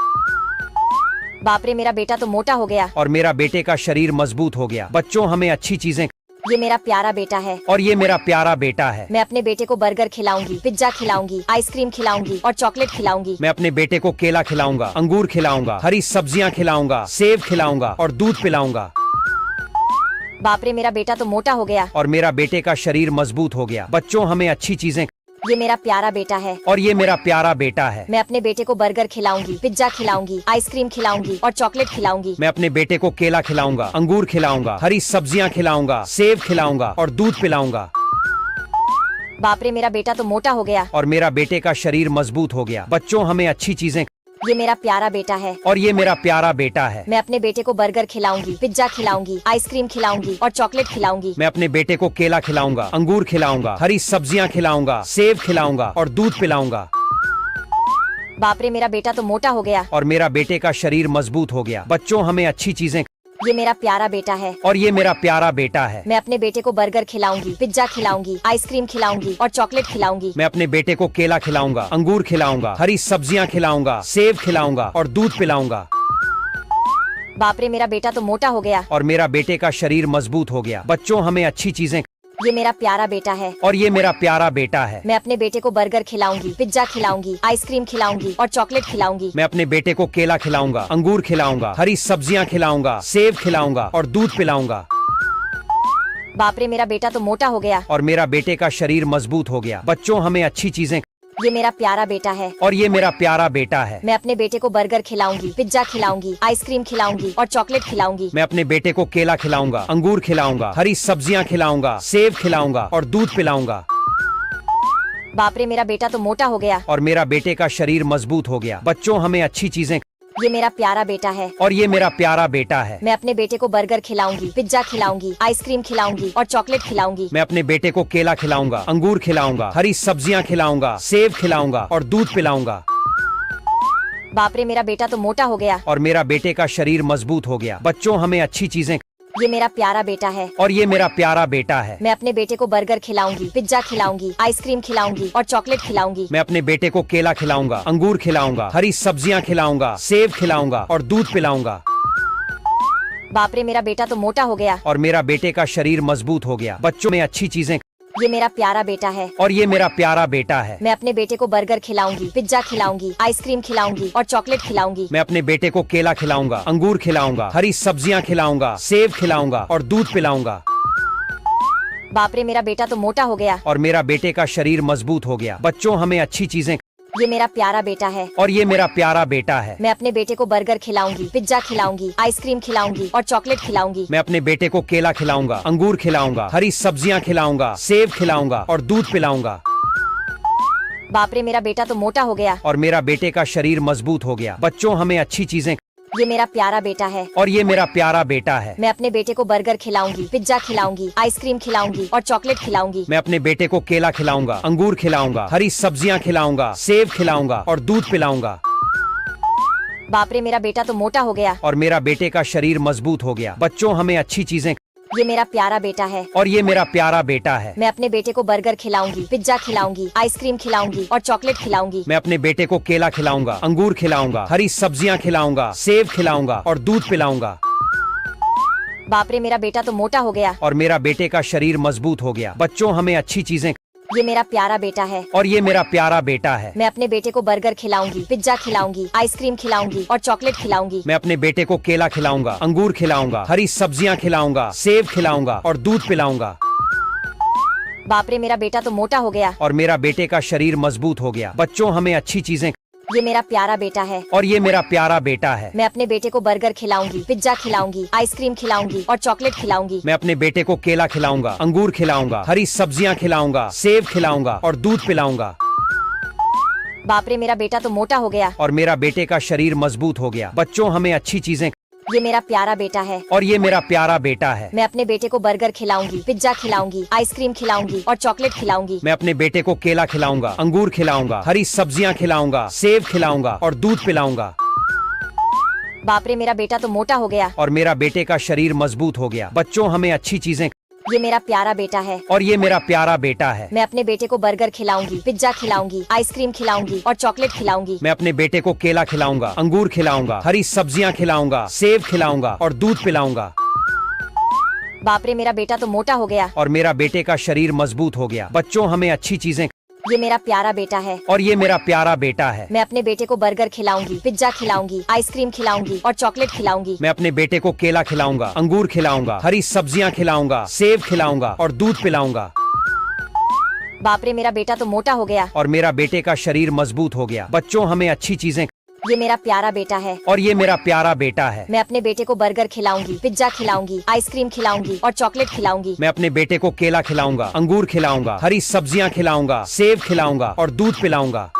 बाप रे, मेरा बेटा तो मोटा हो गया। और मेरा बेटे का शरीर मजबूत हो गया। बच्चों, हमें अच्छी चीजें। ये मेरा प्यारा बेटा है। और ये मेरा प्यारा बेटा है। मैं अपने बेटे को बर्गर खिलाऊंगी, पिज्जा खिलाऊंगी, आइसक्रीम खिलाऊंगी और चॉकलेट खिलाऊंगी। मैं अपने बेटे को केला खिलाऊंगा, अंगूर खिलाऊंगा, हरी सब्जियां खिलाऊंगा, सेब खिलाऊंगा और दूध पिलाऊंगा। बाप रे, मेरा बेटा तो मोटा हो गया। और मेरा बेटे का शरीर मजबूत हो गया। बच्चों, हमें अच्छी चीजें। ये मेरा प्यारा बेटा है। और ये मेरा प्यारा बेटा है। मैं अपने बेटे को बर्गर खिलाऊंगी, पिज्जा खिलाऊंगी, आइसक्रीम खिलाऊंगी और चॉकलेट खिलाऊंगी। मैं अपने बेटे को केला खिलाऊंगा, अंगूर खिलाऊंगा, हरी सब्जियां खिलाऊंगा, सेब खिलाऊंगा और दूध पिलाऊंगा। बाप रे, मेरा बेटा तो मोटा हो गया। और मेरा बेटे का शरीर मजबूत हो गया। बच्चों, हमें अच्छी चीजें। ये मेरा प्यारा बेटा है। और ये मेरा प्यारा बेटा है। मैं अपने बेटे को बर्गर खिलाऊंगी, पिज्जा खिलाऊंगी, आइसक्रीम खिलाऊंगी और चॉकलेट खिलाऊंगी। मैं अपने बेटे को केला खिलाऊंगा, अंगूर खिलाऊंगा, हरी सब्जियां खिलाऊंगा, सेब खिलाऊंगा और दूध पिलाऊंगा। बाप रे, मेरा बेटा तो मोटा हो गया। और मेरा बेटे का शरीर मजबूत हो गया। बच्चों, हमें अच्छी चीजें। ये मेरा प्यारा बेटा है। और ये मेरा प्यारा बेटा है। मैं अपने बेटे को बर्गर खिलाऊंगी, पिज्जा खिलाऊंगी, आइसक्रीम खिलाऊंगी और चॉकलेट खिलाऊंगी। मैं अपने बेटे को केला खिलाऊंगा, अंगूर खिलाऊंगा, हरी सब्जियां खिलाऊंगा, सेब खिलाऊंगा और दूध पिलाऊंगा। बाप रे, मेरा बेटा तो मोटा हो गया। और मेरा बेटे का शरीर मजबूत हो गया। बच्चों, हमें अच्छी चीजें। ये मेरा प्यारा बेटा है। और ये मेरा प्यारा बेटा है। मैं अपने बेटे को बर्गर खिलाऊंगी, पिज्जा खिलाऊंगी, आइसक्रीम खिलाऊंगी और चॉकलेट खिलाऊंगी। मैं अपने बेटे को केला खिलाऊंगा, अंगूर खिलाऊंगा, हरी सब्जियां खिलाऊंगा, सेब खिलाऊंगा और दूध पिलाऊंगा। बाप रे, मेरा बेटा तो मोटा हो गया। और मेरा बेटे का शरीर मजबूत हो गया। बच्चों, हमें अच्छी चीजें। ये मेरा प्यारा बेटा है। और ये मेरा प्यारा बेटा है। मैं अपने बेटे को बर्गर खिलाऊंगी, पिज्जा खिलाऊंगी, आइसक्रीम खिलाऊंगी और चॉकलेट खिलाऊंगी। मैं अपने बेटे को केला खिलाऊंगा, अंगूर खिलाऊंगा, हरी सब्जियां खिलाऊंगा, सेब खिलाऊंगा और दूध पिलाऊंगा। बाप रे, मेरा बेटा तो मोटा हो गया। और मेरा बेटे का शरीर मजबूत हो गया। बच्चों, हमें अच्छी चीजें। ये मेरा प्यारा बेटा है। और ये मेरा प्यारा बेटा है। मैं अपने बेटे को बर्गर खिलाऊंगी, पिज्जा खिलाऊंगी, आइसक्रीम खिलाऊंगी और चॉकलेट खिलाऊंगी। मैं अपने बेटे को केला खिलाऊंगा, अंगूर खिलाऊंगा, हरी सब्जियां खिलाऊंगा, सेब खिलाऊंगा और दूध पिलाऊंगा। बाप रे, मेरा बेटा तो मोटा हो गया। और मेरा बेटे का शरीर मजबूत हो गया। बच्चों, हमें अच्छी चीजें। ये मेरा प्यारा बेटा है। और ये मेरा प्यारा बेटा है। मैं अपने बेटे को बर्गर खिलाऊंगी, पिज्जा खिलाऊंगी, आइसक्रीम खिलाऊंगी और चॉकलेट खिलाऊंगी। मैं अपने बेटे को केला खिलाऊंगा, अंगूर खिलाऊंगा, हरी सब्जियां खिलाऊंगा, सेब खिलाऊंगा और दूध पिलाऊंगा। बाप रे, मेरा बेटा तो मोटा हो गया। और मेरा बेटे का शरीर मजबूत हो गया। बच्चों, में अच्छी चीजें। ये मेरा प्यारा बेटा है और ये मेरा प्यारा बेटा है। मैं अपने बेटे को बर्गर खिलाऊंगी, पिज्जा खिलाऊंगी, आइसक्रीम खिलाऊंगी और चॉकलेट खिलाऊंगी। मैं अपने बेटे को केला खिलाऊंगा, अंगूर खिलाऊंगा, हरी सब्जियां खिलाऊंगा, सेब खिलाऊंगा और दूध पिलाऊंगा। बाप रे, मेरा बेटा तो मोटा हो गया। और मेरा बेटे का शरीर मजबूत हो गया। बच्चों, हमें अच्छी चीजें। ये मेरा प्यारा बेटा है और ये मेरा प्यारा बेटा है। मैं अपने बेटे को बर्गर खिलाऊंगी, पिज्जा खिलाऊंगी, आइसक्रीम खिलाऊंगी और चॉकलेट खिलाऊंगी। मैं अपने बेटे को केला खिलाऊंगा, अंगूर खिलाऊंगा, हरी सब्जियां खिलाऊंगा, सेब खिलाऊंगा और दूध पिलाऊंगा। बाप रे, मेरा बेटा तो मोटा हो गया। और मेरा बेटे का शरीर मजबूत हो गया। बच्चों, हमें अच्छी चीजें। ये मेरा प्यारा बेटा है और ये मेरा प्यारा बेटा है। मैं अपने बेटे को बर्गर खिलाऊंगी, पिज्जा खिलाऊंगी, आइसक्रीम खिलाऊंगी और चॉकलेट खिलाऊंगी। मैं अपने बेटे को केला खिलाऊंगा, अंगूर खिलाऊंगा, हरी सब्जियां खिलाऊंगा, सेब खिलाऊंगा और दूध पिलाऊंगा। बाप रे, मेरा बेटा तो मोटा हो गया। और मेरा बेटे का शरीर मजबूत हो गया। बच्चों, हमें अच्छी चीजें। ये मेरा प्यारा बेटा है और ये मेरा प्यारा बेटा है। मैं अपने बेटे को बर्गर खिलाऊंगी, पिज्जा खिलाऊंगी, आइसक्रीम खिलाऊंगी और चॉकलेट खिलाऊंगी। मैं अपने बेटे को केला खिलाऊंगा, अंगूर खिलाऊंगा, हरी सब्जियां खिलाऊंगा, सेब खिलाऊंगा और दूध पिलाऊंगा। बाप रे, मेरा बेटा तो मोटा हो गया। और मेरा बेटे का शरीर मजबूत हो गया। बच्चों, हमें अच्छी चीजें। ये मेरा प्यारा बेटा है और ये मेरा प्यारा बेटा है। मैं अपने बेटे को बर्गर खिलाऊंगी, पिज्जा खिलाऊंगी, आइसक्रीम खिलाऊंगी और चॉकलेट खिलाऊंगी। मैं अपने बेटे को केला खिलाऊंगा, अंगूर खिलाऊंगा, हरी सब्जियां खिलाऊंगा, सेब खिलाऊंगा और दूध पिलाऊंगा। बाप रे, मेरा बेटा तो मोटा हो गया। और मेरा बेटे का शरीर मजबूत हो गया। बच्चों, हमें अच्छी चीजें। ये मेरा प्यारा बेटा है और ये मेरा प्यारा बेटा है। मैं अपने बेटे को बर्गर खिलाऊंगी, पिज्जा खिलाऊंगी, आइसक्रीम खिलाऊंगी और चॉकलेट खिलाऊंगी। मैं अपने बेटे को केला खिलाऊंगा, अंगूर खिलाऊंगा, हरी सब्जियां खिलाऊंगा, सेब खिलाऊंगा और दूध पिलाऊंगा। बाप रे, मेरा बेटा तो मोटा हो गया। और मेरा बेटे का शरीर मजबूत हो गया। बच्चों, हमें अच्छी चीजें। ये मेरा प्यारा बेटा है और ये मेरा प्यारा बेटा है। मैं अपने बेटे को बर्गर खिलाऊंगी, पिज्जा खिलाऊंगी, आइसक्रीम खिलाऊंगी और चॉकलेट खिलाऊंगी। मैं अपने बेटे को केला खिलाऊंगा, अंगूर खिलाऊंगा, हरी सब्जियां खिलाऊंगा, सेब खिलाऊंगा और दूध पिलाऊंगा। बाप रे, मेरा बेटा तो मोटा हो गया। और मेरा बेटे का शरीर मजबूत हो गया। बच्चों, हमें अच्छी चीजें। ये मेरा प्यारा बेटा है और ये मेरा प्यारा बेटा है। मैं अपने बेटे को बर्गर खिलाऊंगी, पिज्जा खिलाऊंगी, आइसक्रीम खिलाऊंगी और चॉकलेट खिलाऊंगी। मैं अपने बेटे को केला खिलाऊंगा, अंगूर खिलाऊंगा, हरी सब्जियां खिलाऊंगा, सेब खिलाऊंगा और दूध पिलाऊंगा। बाप रे, मेरा बेटा तो मोटा हो गया। और मेरा बेटे का शरीर मजबूत हो गया। बच्चों, हमें अच्छी चीजें। ये मेरा प्यारा बेटा है और ये मेरा प्यारा बेटा है। मैं अपने बेटे को बर्गर खिलाऊंगी, पिज्जा खिलाऊंगी, आइसक्रीम खिलाऊंगी और चॉकलेट खिलाऊंगी। मैं अपने बेटे को केला खिलाऊंगा, अंगूर खिलाऊंगा, हरी सब्जियां खिलाऊंगा, सेब खिलाऊंगा और दूध पिलाऊंगा। बाप रे, मेरा बेटा तो मोटा हो गया। और मेरा बेटे का शरीर मजबूत हो गया। बच्चों, हमें अच्छी चीजें। ये मेरा प्यारा बेटा है और ये मेरा प्यारा बेटा है। मैं अपने बेटे को बर्गर खिलाऊंगी, पिज्जा खिलाऊंगी, आइसक्रीम खिलाऊंगी और चॉकलेट खिलाऊंगी। मैं अपने बेटे को केला खिलाऊंगा, अंगूर खिलाऊंगा, हरी सब्जियां खिलाऊंगा, सेब खिलाऊंगा और दूध पिलाऊंगा।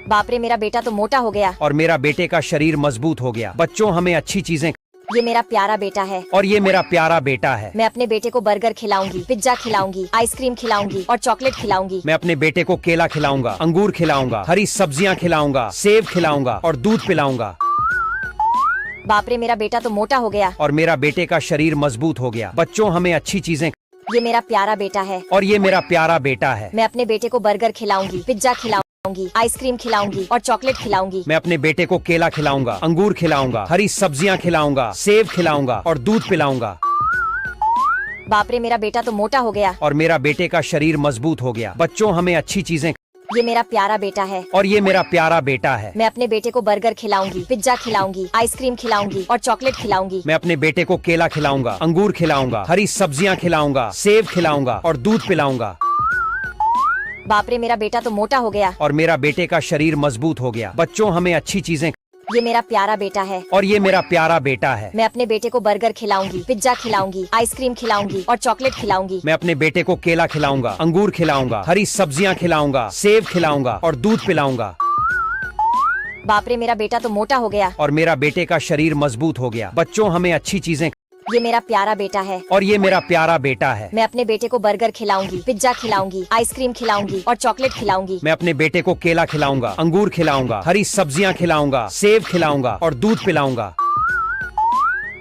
बाप रे, मेरा बेटा तो मोटा हो गया। और मेरा बेटे का शरीर मजबूत हो गया। बच्चों, हमें अच्छी चीजें। ये मेरा प्यारा बेटा है और ये मेरा प्यारा बेटा है। मैं अपने बेटे को बर्गर खिलाऊंगी, पिज्जा खिलाऊंगी, आइसक्रीम खिलाऊंगी और चॉकलेट खिलाऊंगी। मैं अपने बेटे को केला खिलाऊंगा, अंगूर खिलाऊंगा, हरी सब्जियां खिलाऊंगा, सेब खिलाऊंगा और दूध पिलाऊंगा। बाप रे, मेरा बेटा तो मोटा हो गया। और मेरा बेटे का शरीर मजबूत हो गया। बच्चों, हमें अच्छी चीजें। ये मेरा प्यारा बेटा है और ये मेरा प्यारा बेटा है। मैं अपने बेटे को बर्गर खिलाऊंगी, पिज्जा खिलाऊंगी, आइसक्रीम खिलाऊंगी और चॉकलेट खिलाऊंगी। मैं अपने बेटे को केला खिलाऊंगा, अंगूर खिलाऊंगा, हरी सब्जियां खिलाऊंगा, सेब खिलाऊंगा और दूध पिलाऊंगा। बाप रे, मेरा बेटा तो मोटा हो गया। और मेरा बेटे का शरीर मजबूत हो गया। बच्चों, हमें अच्छी चीजें। ये मेरा प्यारा बेटा है और ये मेरा प्यारा बेटा है। मैं अपने बेटे को बर्गर खिलाऊंगी, पिज्जा खिलाऊंगी, आइसक्रीम खिलाऊंगी और चॉकलेट खिलाऊंगी। मैं अपने बेटे को केला खिलाऊंगा, अंगूर खिलाऊंगा, हरी सब्जियां खिलाऊंगा, सेब खिलाऊंगा और दूध पिलाऊंगा। बाप रे, मेरा बेटा तो मोटा हो गया। और मेरा बेटे का शरीर मजबूत हो गया। बच्चों, हमें अच्छी चीजें। ये मेरा प्यारा बेटा है और ये मेरा प्यारा बेटा है। मैं अपने बेटे को बर्गर खिलाऊंगी, पिज्जा खिलाऊंगी, आइसक्रीम खिलाऊंगी और चॉकलेट खिलाऊंगी। मैं अपने बेटे को केला खिलाऊंगा, अंगूर खिलाऊंगा, हरी सब्जियां खिलाऊंगा, सेब खिलाऊंगा और दूध पिलाऊंगा। बाप रे, मेरा बेटा तो मोटा हो गया। और मेरा बेटे का शरीर मजबूत हो गया। बच्चों, हमें अच्छी चीजें। ये मेरा प्यारा बेटा है और ये मेरा प्यारा बेटा है। मैं अपने बेटे को बर्गर खिलाऊंगी, पिज्जा खिलाऊंगी, आइसक्रीम खिलाऊंगी और चॉकलेट खिलाऊंगी। मैं अपने बेटे को केला खिलाऊंगा, अंगूर खिलाऊंगा, हरी सब्जियां खिलाऊंगा, सेब खिलाऊंगा और दूध पिलाऊंगा।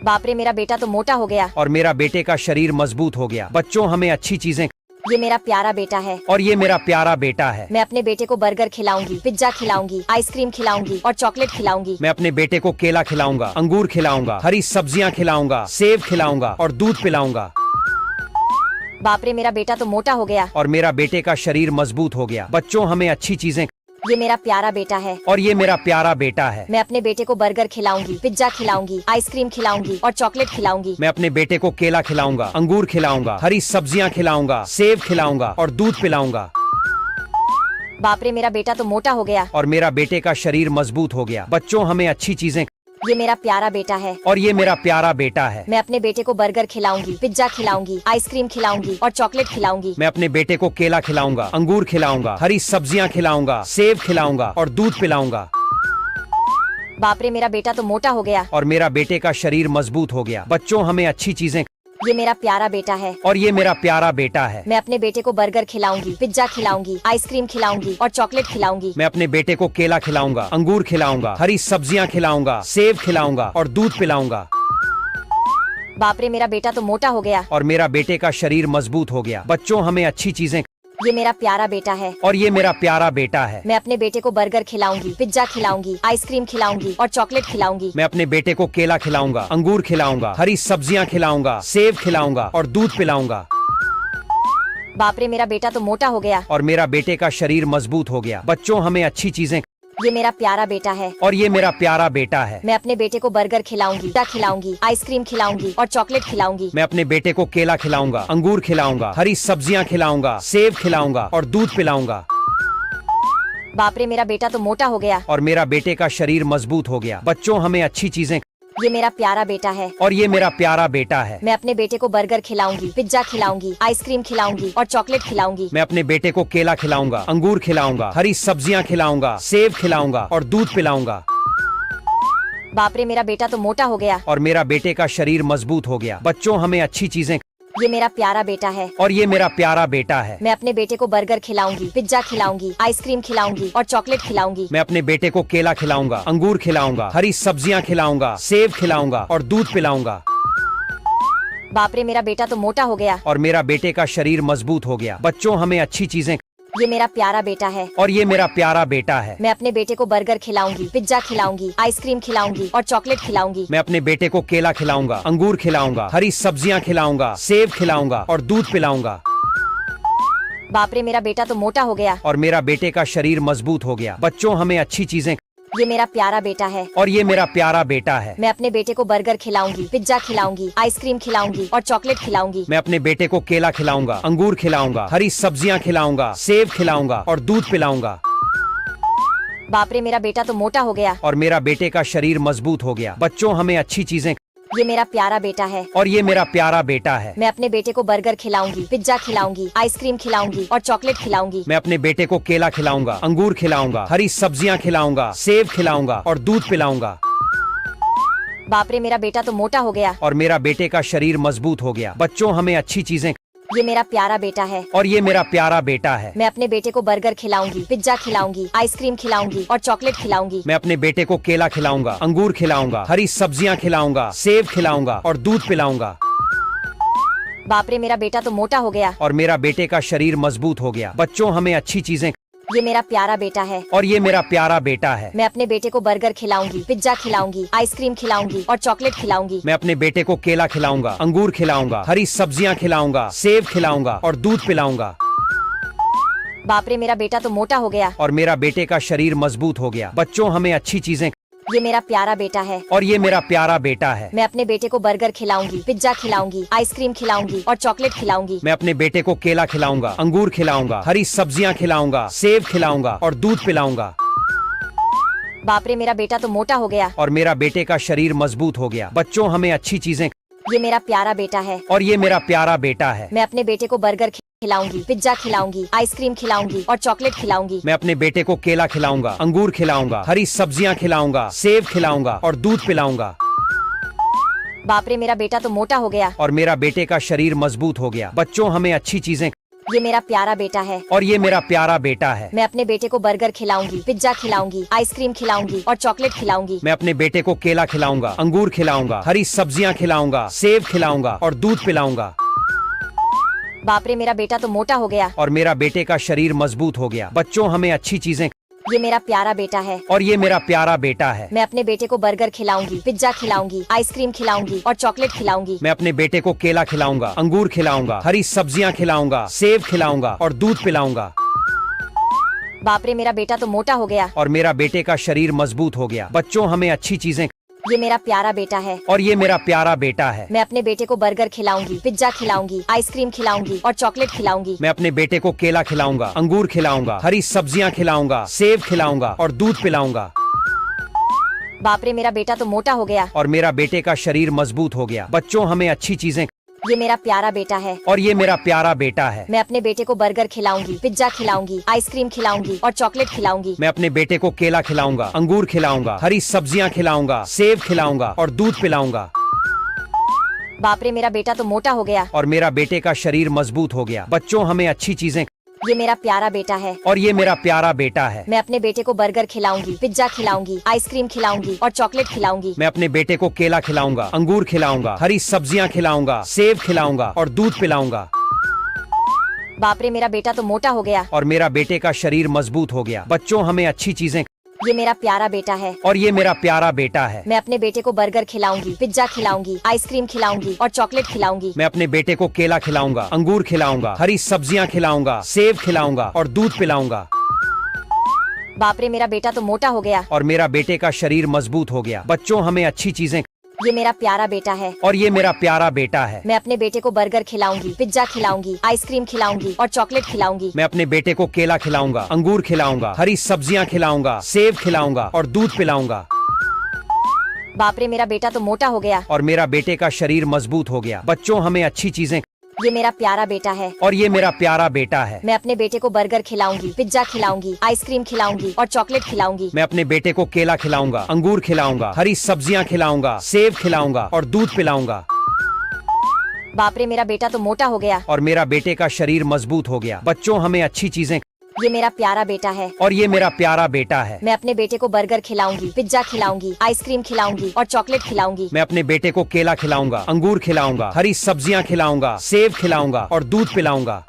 बाप रे, मेरा बेटा तो मोटा हो गया। और मेरा बेटे का शरीर मजबूत हो गया। बच्चों, हमें अच्छी चीजें। ये मेरा प्यारा बेटा है और ये मेरा प्यारा बेटा है। मैं अपने बेटे को बर्गर खिलाऊंगी, पिज्जा खिलाऊंगी, आइसक्रीम खिलाऊंगी और चॉकलेट खिलाऊंगी। मैं अपने बेटे को केला खिलाऊंगा, अंगूर खिलाऊंगा, हरी सब्जियां खिलाऊंगा, सेब खिलाऊंगा और दूध पिलाऊंगा। बाप रे, मेरा बेटा तो मोटा हो गया। और मेरा बेटे का शरीर मजबूत हो गया। बच्चों हमें अच्छी चीजें। ये मेरा प्यारा बेटा है। और ये मेरा प्यारा बेटा है। मैं अपने बेटे को बर्गर खिलाऊंगी, पिज्जा खिलाऊंगी, आइसक्रीम खिलाऊंगी और चॉकलेट खिलाऊंगी। मैं अपने बेटे को केला खिलाऊंगा, अंगूर खिलाऊंगा, हरी सब्जियां खिलाऊंगा, सेब खिलाऊंगा और दूध पिलाऊंगा। बाप रे, मेरा बेटा तो मोटा हो गया। और मेरा बेटे का शरीर मजबूत हो गया। बच्चों हमें अच्छी चीजें। ये मेरा प्यारा बेटा है। और ये मेरा प्यारा बेटा है। मैं अपने बेटे को बर्गर खिलाऊंगी, पिज्जा खिलाऊंगी, आइसक्रीम खिलाऊंगी और चॉकलेट खिलाऊंगी। मैं अपने बेटे को केला खिलाऊंगा, अंगूर खिलाऊंगा, हरी सब्जियां खिलाऊंगा, सेब खिलाऊंगा और दूध पिलाऊंगा। बाप रे, मेरा बेटा तो मोटा हो गया। और मेरा बेटे का शरीर मजबूत हो गया। बच्चों हमें अच्छी चीजें। ये मेरा प्यारा बेटा है। और ये मेरा प्यारा बेटा है। मैं अपने बेटे को बर्गर खिलाऊंगी, पिज्जा खिलाऊंगी, आइसक्रीम खिलाऊंगी और चॉकलेट खिलाऊंगी। मैं अपने बेटे को केला खिलाऊंगा, अंगूर खिलाऊंगा, हरी सब्जियां खिलाऊंगा, सेब खिलाऊंगा और दूध पिलाऊंगा। बाप रे, मेरा बेटा तो मोटा हो गया। और मेरा बेटे का शरीर मजबूत हो गया। बच्चों हमें अच्छी चीजें। ये मेरा प्यारा बेटा है। और ये मेरा प्यारा बेटा है। मैं अपने बेटे को बर्गर खिलाऊंगी, पिज्जा खिलाऊंगी, आइसक्रीम खिलाऊंगी और चॉकलेट खिलाऊंगी। मैं अपने बेटे को केला खिलाऊंगा, अंगूर खिलाऊंगा, हरी सब्जियां खिलाऊंगा, सेब खिलाऊंगा और दूध पिलाऊंगा। बाप रे, मेरा बेटा तो मोटा हो गया। और मेरा बेटे का शरीर मजबूत हो गया। बच्चों हमें अच्छी चीजें। ये मेरा प्यारा बेटा है। और ये मेरा प्यारा बेटा है। मैं अपने बेटे को बर्गर खिलाऊंगी, पिज्जा खिलाऊंगी, आइसक्रीम खिलाऊंगी और चॉकलेट खिलाऊंगी। मैं अपने बेटे को केला खिलाऊंगा, अंगूर खिलाऊंगा, हरी सब्जियां खिलाऊंगा, सेब खिलाऊंगा और दूध पिलाऊंगा। बाप रे, मेरा बेटा तो मोटा हो गया। और मेरा बेटे का शरीर मजबूत हो गया। बच्चों हमें अच्छी चीजें। ये मेरा प्यारा बेटा है। और ये मेरा प्यारा बेटा है। मैं अपने बेटे को बर्गर खिलाऊंगी, पिज्जा खिलाऊंगी, आइसक्रीम खिलाऊंगी और चॉकलेट खिलाऊंगी। मैं अपने बेटे को केला खिलाऊंगा, अंगूर खिलाऊंगा, हरी सब्जियां खिलाऊंगा, सेब खिलाऊंगा और दूध पिलाऊंगा। बाप रे, मेरा बेटा तो मोटा हो गया। और मेरा बेटे का शरीर मजबूत हो गया। बच्चों हमें अच्छी चीजें। ये मेरा प्यारा बेटा है। और ये मेरा प्यारा बेटा है। मैं अपने बेटे को बर्गर खिलाऊंगी, पिज्जा खिलाऊंगी, आइसक्रीम खिलाऊंगी और चॉकलेट खिलाऊंगी। मैं अपने बेटे को केला खिलाऊंगा, अंगूर खिलाऊंगा, हरी सब्जियां खिलाऊंगा, सेब खिलाऊंगा और दूध पिलाऊंगा। बाप रे, मेरा बेटा तो मोटा हो गया। और मेरा बेटे का शरीर मजबूत हो गया। बच्चों हमें अच्छी चीजें। ये मेरा प्यारा बेटा है। और ये मेरा प्यारा बेटा है। मैं अपने बेटे को बर्गर खिलाऊंगी, पिज्जा खिलाऊंगी, आइसक्रीम खिलाऊंगी और चॉकलेट खिलाऊंगी। मैं अपने बेटे को केला खिलाऊंगा, अंगूर खिलाऊंगा, हरी सब्जियां खिलाऊंगा, सेब खिलाऊंगा और दूध पिलाऊंगा। बाप रे, मेरा बेटा तो मोटा हो गया। और मेरा बेटे का शरीर मजबूत हो गया। बच्चों हमें अच्छी चीजें। ये मेरा प्यारा बेटा है। और ये मेरा प्यारा बेटा है। मैं अपने बेटे को बर्गर खिलाऊंगी, पिज्जा खिलाऊंगी, आइसक्रीम खिलाऊंगी और चॉकलेट खिलाऊंगी। मैं अपने बेटे को केला खिलाऊंगा, अंगूर खिलाऊंगा, हरी सब्जियां खिलाऊंगा, सेब खिलाऊंगा और दूध पिलाऊंगा। बाप रे, मेरा बेटा तो मोटा हो गया। और मेरा बेटे का शरीर मजबूत हो गया। बच्चों हमें अच्छी चीजें। ये मेरा प्यारा बेटा है। और ये मेरा प्यारा बेटा है। मैं अपने बेटे को बर्गर खिलाऊंगी, पिज्जा खिलाऊंगी, आइसक्रीम खिलाऊंगी और चॉकलेट खिलाऊंगी। मैं अपने बेटे को केला खिलाऊंगा, अंगूर खिलाऊंगा, हरी सब्जियां खिलाऊंगा, सेब खिलाऊंगा और दूध पिलाऊंगा। बाप रे, मेरा बेटा तो मोटा हो गया। और मेरा बेटे का शरीर मजबूत हो गया। बच्चों हमें अच्छी चीजें। ये मेरा प्यारा बेटा है। और ये मेरा प्यारा बेटा है। मैं अपने बेटे को बर्गर खिलाऊंगी, पिज्जा खिलाऊंगी, आइसक्रीम खिलाऊंगी और चॉकलेट खिलाऊंगी। मैं अपने बेटे को केला खिलाऊंगा, अंगूर खिलाऊंगा, हरी सब्जियां खिलाऊंगा, सेब खिलाऊंगा और दूध पिलाऊंगा। बाप रे, मेरा बेटा तो मोटा हो गया। और मेरा बेटे का शरीर मजबूत हो गया। बच्चों हमें अच्छी चीजें। ये मेरा प्यारा बेटा है। और ये मेरा प्यारा बेटा है। मैं अपने बेटे को बर्गर खिलाऊंगी, पिज्जा खिलाऊंगी, आइसक्रीम खिलाऊंगी और चॉकलेट खिलाऊंगी। मैं अपने बेटे को केला खिलाऊंगा, अंगूर खिलाऊंगा, हरी सब्जियां खिलाऊंगा, सेब खिलाऊंगा और दूध पिलाऊंगा। बाप रे, मेरा बेटा तो मोटा हो गया। और मेरा बेटे का शरीर मजबूत हो गया। बच्चों हमें अच्छी चीजें। ये मेरा प्यारा बेटा है। और ये मेरा प्यारा बेटा है। मैं अपने बेटे को बर्गर खिलाऊंगी, पिज्जा खिलाऊंगी, आइसक्रीम खिलाऊंगी और चॉकलेट खिलाऊंगी। मैं अपने बेटे को केला खिलाऊंगा, अंगूर खिलाऊंगा, हरी सब्जियां खिलाऊंगा, सेब खिलाऊंगा और दूध पिलाऊंगा। बाप रे, मेरा बेटा तो मोटा हो गया। और मेरा बेटे का शरीर मजबूत हो गया। बच्चों हमें अच्छी चीजें। ये मेरा प्यारा बेटा है। और ये मेरा प्यारा बेटा है। मैं अपने बेटे को बर्गर खिलाऊंगी, पिज्जा खिलाऊंगी, आइसक्रीम खिलाऊंगी और चॉकलेट खिलाऊंगी। मैं अपने बेटे को केला खिलाऊंगा, अंगूर खिलाऊंगा, हरी सब्जियां खिलाऊंगा, सेब खिलाऊंगा और दूध पिलाऊंगा। बाप रे, मेरा बेटा तो मोटा हो गया। और मेरा बेटे का शरीर मजबूत हो गया। बच्चों हमें अच्छी चीजें। ये मेरा प्यारा बेटा है। और ये मेरा प्यारा बेटा है। मैं अपने बेटे को बर्गर खिलाऊंगी, पिज्जा खिलाऊंगी, आइसक्रीम खिलाऊंगी और चॉकलेट खिलाऊंगी। मैं अपने बेटे को केला खिलाऊंगा, अंगूर खिलाऊंगा, हरी सब्जियां खिलाऊंगा, सेब खिलाऊंगा और दूध पिलाऊंगा। बाप रे, मेरा बेटा तो मोटा हो गया। और मेरा बेटे का शरीर मजबूत हो गया। बच्चों हमें अच्छी चीजें। ये मेरा प्यारा बेटा है और ये मेरा प्यारा बेटा है। मैं अपने बेटे को बर्गर खिलाऊंगी, पिज्जा खिलाऊंगी, आइसक्रीम खिलाऊंगी और चॉकलेट खिलाऊंगी। मैं अपने बेटे को केला खिलाऊंगा, अंगूर खिलाऊंगा, हरी सब्जियां खिलाऊंगा, सेब खिलाऊंगा और दूध पिलाऊंगा। बाप रे, मेरा बेटा तो मोटा हो गया। और मेरा बेटे का शरीर मजबूत हो गया। बच्चों, हमें अच्छी चीजें। ये मेरा प्यारा बेटा है और ये मेरा प्यारा बेटा है। मैं अपने बेटे को बर्गर खिलाऊंगी, पिज्जा खिलाऊंगी, आइसक्रीम खिलाऊंगी और चॉकलेट खिलाऊंगी। मैं अपने बेटे को केला खिलाऊंगा, अंगूर खिलाऊंगा, हरी सब्जियां खिलाऊंगा, सेब खिलाऊंगा और दूध पिलाऊंगा। बाप रे, मेरा बेटा तो मोटा हो गया। और मेरा बेटे का शरीर मजबूत हो गया। बच्चों, हमें अच्छी चीजें। ये मेरा प्यारा बेटा है और ये मेरा प्यारा बेटा है। मैं अपने बेटे को बर्गर खिलाऊंगी, पिज्जा खिलाऊंगी, आइसक्रीम खिलाऊंगी और चॉकलेट खिलाऊंगी। मैं अपने बेटे को केला खिलाऊंगा, अंगूर खिलाऊंगा, हरी सब्जियां खिलाऊंगा, सेब खिलाऊंगा और दूध पिलाऊंगा। बाप रे, मेरा बेटा तो मोटा हो गया। और मेरा बेटे का शरीर मजबूत हो गया। बच्चों, हमें अच्छी चीजें। ये मेरा प्यारा बेटा है और ये मेरा प्यारा बेटा है। मैं अपने बेटे को बर्गर खिलाऊंगी, पिज्जा खिलाऊंगी, आइसक्रीम खिलाऊंगी और चॉकलेट खिलाऊंगी। मैं अपने बेटे को केला खिलाऊंगा, अंगूर खिलाऊंगा, हरी सब्जियां खिलाऊंगा, सेब खिलाऊंगा और दूध पिलाऊंगा। बाप रे, मेरा बेटा तो मोटा हो गया। और मेरा बेटे का शरीर मजबूत हो गया। बच्चों, हमें अच्छी चीजें। ये मेरा प्यारा बेटा है और ये मेरा प्यारा बेटा है। मैं अपने बेटे को बर्गर खिलाऊंगी, पिज्जा खिलाऊंगी, आइसक्रीम खिलाऊंगी और चॉकलेट खिलाऊंगी। मैं अपने बेटे को केला खिलाऊंगा, अंगूर खिलाऊंगा, हरी सब्जियां खिलाऊंगा, सेब खिलाऊंगा और दूध पिलाऊंगा। बाप रे, मेरा बेटा तो मोटा हो गया। और मेरा बेटे का शरीर मजबूत हो गया। बच्चों, हमें अच्छी चीजें। ये मेरा प्यारा बेटा है और ये मेरा प्यारा बेटा है। मैं अपने बेटे को बर्गर खिलाऊंगी, पिज्जा खिलाऊंगी, आइसक्रीम खिलाऊंगी और चॉकलेट खिलाऊंगी। मैं अपने बेटे को केला खिलाऊंगा, अंगूर खिलाऊंगा, हरी सब्जियां खिलाऊंगा, सेब खिलाऊंगा और दूध पिलाऊंगा। बाप रे, मेरा बेटा तो मोटा हो गया। और मेरा बेटे का शरीर मजबूत हो गया। बच्चों, हमें अच्छी चीजें। ये मेरा प्यारा बेटा है और ये मेरा प्यारा बेटा है। मैं अपने बेटे को बर्गर खिलाऊंगी, पिज्जा खिलाऊंगी, आइसक्रीम खिलाऊंगी और चॉकलेट खिलाऊंगी। मैं अपने बेटे को केला खिलाऊंगा, अंगूर खिलाऊंगा, हरी सब्जियां खिलाऊंगा, सेब खिलाऊंगा और दूध पिलाऊंगा। बाप रे, मेरा बेटा तो मोटा हो गया। और मेरा बेटे का शरीर मजबूत हो गया। बच्चों, हमें अच्छी चीजें। ये मेरा प्यारा बेटा है और ये मेरा प्यारा बेटा है। मैं अपने बेटे को बर्गर खिलाऊंगी, पिज्जा खिलाऊंगी, आइसक्रीम खिलाऊंगी और चॉकलेट खिलाऊंगी। मैं अपने बेटे को केला खिलाऊंगा, अंगूर खिलाऊंगा, हरी सब्जियां खिलाऊंगा, सेब खिलाऊंगा और दूध पिलाऊंगा।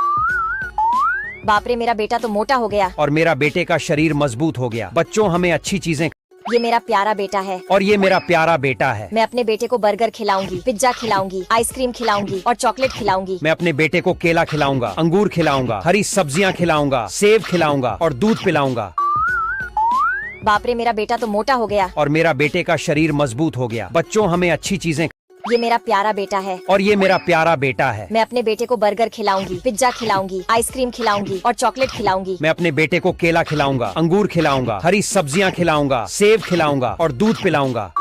बाप रे, मेरा बेटा तो मोटा हो गया। और मेरा बेटे का शरीर मजबूत हो गया। बच्चों, हमें अच्छी चीजें। ये मेरा प्यारा बेटा है और ये मेरा प्यारा बेटा है। मैं अपने बेटे को बर्गर खिलाऊंगी, पिज्जा खिलाऊंगी, आइसक्रीम खिलाऊंगी और चॉकलेट खिलाऊंगी। मैं अपने बेटे को केला खिलाऊंगा, अंगूर खिलाऊंगा, हरी सब्जियां खिलाऊंगा, सेब खिलाऊंगा और दूध पिलाऊंगा। बाप रे, मेरा बेटा तो मोटा हो गया। और मेरा बेटे का शरीर मजबूत हो गया। बच्चों, हमें अच्छी चीजें। ये मेरा प्यारा बेटा है और ये मेरा प्यारा बेटा है। मैं अपने बेटे को बर्गर खिलाऊंगी, पिज्जा खिलाऊंगी, आइसक्रीम खिलाऊंगी और चॉकलेट खिलाऊंगी। मैं अपने बेटे को केला खिलाऊंगा, अंगूर खिलाऊंगा, हरी सब्जियां खिलाऊंगा, सेब खिलाऊंगा और दूध पिलाऊंगा।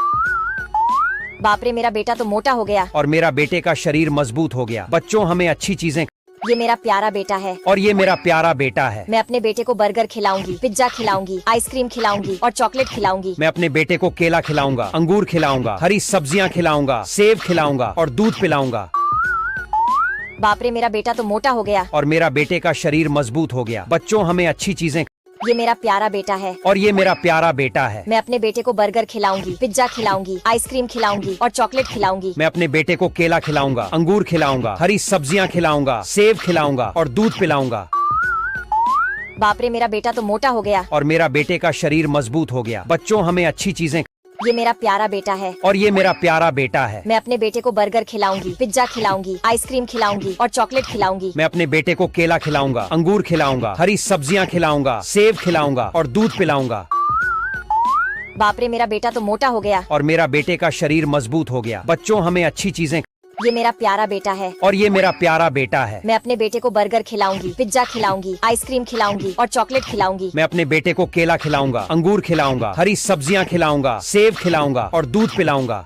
बाप रे, मेरा बेटा तो मोटा हो गया। और मेरा बेटे का शरीर मजबूत हो गया। बच्चों, हमें अच्छी चीजें। ये मेरा प्यारा बेटा है और ये मेरा प्यारा बेटा है। मैं अपने बेटे को बर्गर खिलाऊंगी, पिज्जा खिलाऊंगी, आइसक्रीम खिलाऊंगी और चॉकलेट खिलाऊंगी। मैं अपने बेटे को केला खिलाऊंगा, अंगूर खिलाऊंगा, हरी सब्जियां खिलाऊंगा, सेब खिलाऊंगा और दूध पिलाऊंगा। बाप रे, मेरा बेटा तो मोटा हो गया। और मेरा बेटे का शरीर मजबूत हो गया। बच्चों, हमें अच्छी चीजें। ये मेरा प्यारा बेटा है और ये मेरा प्यारा बेटा है। मैं अपने बेटे को बर्गर खिलाऊंगी, पिज्जा खिलाऊंगी, आइसक्रीम खिलाऊंगी और चॉकलेट खिलाऊंगी। मैं अपने बेटे को केला खिलाऊंगा, अंगूर खिलाऊंगा, हरी सब्जियां खिलाऊंगा, सेब खिलाऊंगा और दूध पिलाऊंगा। बाप रे, मेरा बेटा तो मोटा हो गया। और मेरा बेटे का शरीर मजबूत हो गया। बच्चों, हमें अच्छी चीजें। ये मेरा प्यारा बेटा है और ये मेरा प्यारा बेटा है। मैं अपने बेटे को बर्गर खिलाऊंगी, पिज्जा खिलाऊंगी, आइसक्रीम खिलाऊंगी और चॉकलेट खिलाऊंगी। मैं अपने बेटे को केला खिलाऊंगा, अंगूर खिलाऊंगा, हरी सब्जियां खिलाऊंगा, सेब खिलाऊंगा और दूध पिलाऊंगा। बाप रे, मेरा बेटा तो मोटा हो गया। और मेरा बेटे का शरीर मजबूत हो गया। बच्चों, हमें अच्छी चीजें। ये मेरा प्यारा बेटा है और ये मेरा प्यारा बेटा है। मैं अपने बेटे को बर्गर खिलाऊंगी, पिज्जा खिलाऊंगी, आइसक्रीम खिलाऊंगी और चॉकलेट खिलाऊंगी। मैं अपने बेटे को केला खिलाऊंगा, अंगूर खिलाऊंगा, हरी सब्जियां खिलाऊंगा, सेब खिलाऊंगा और दूध पिलाऊंगा।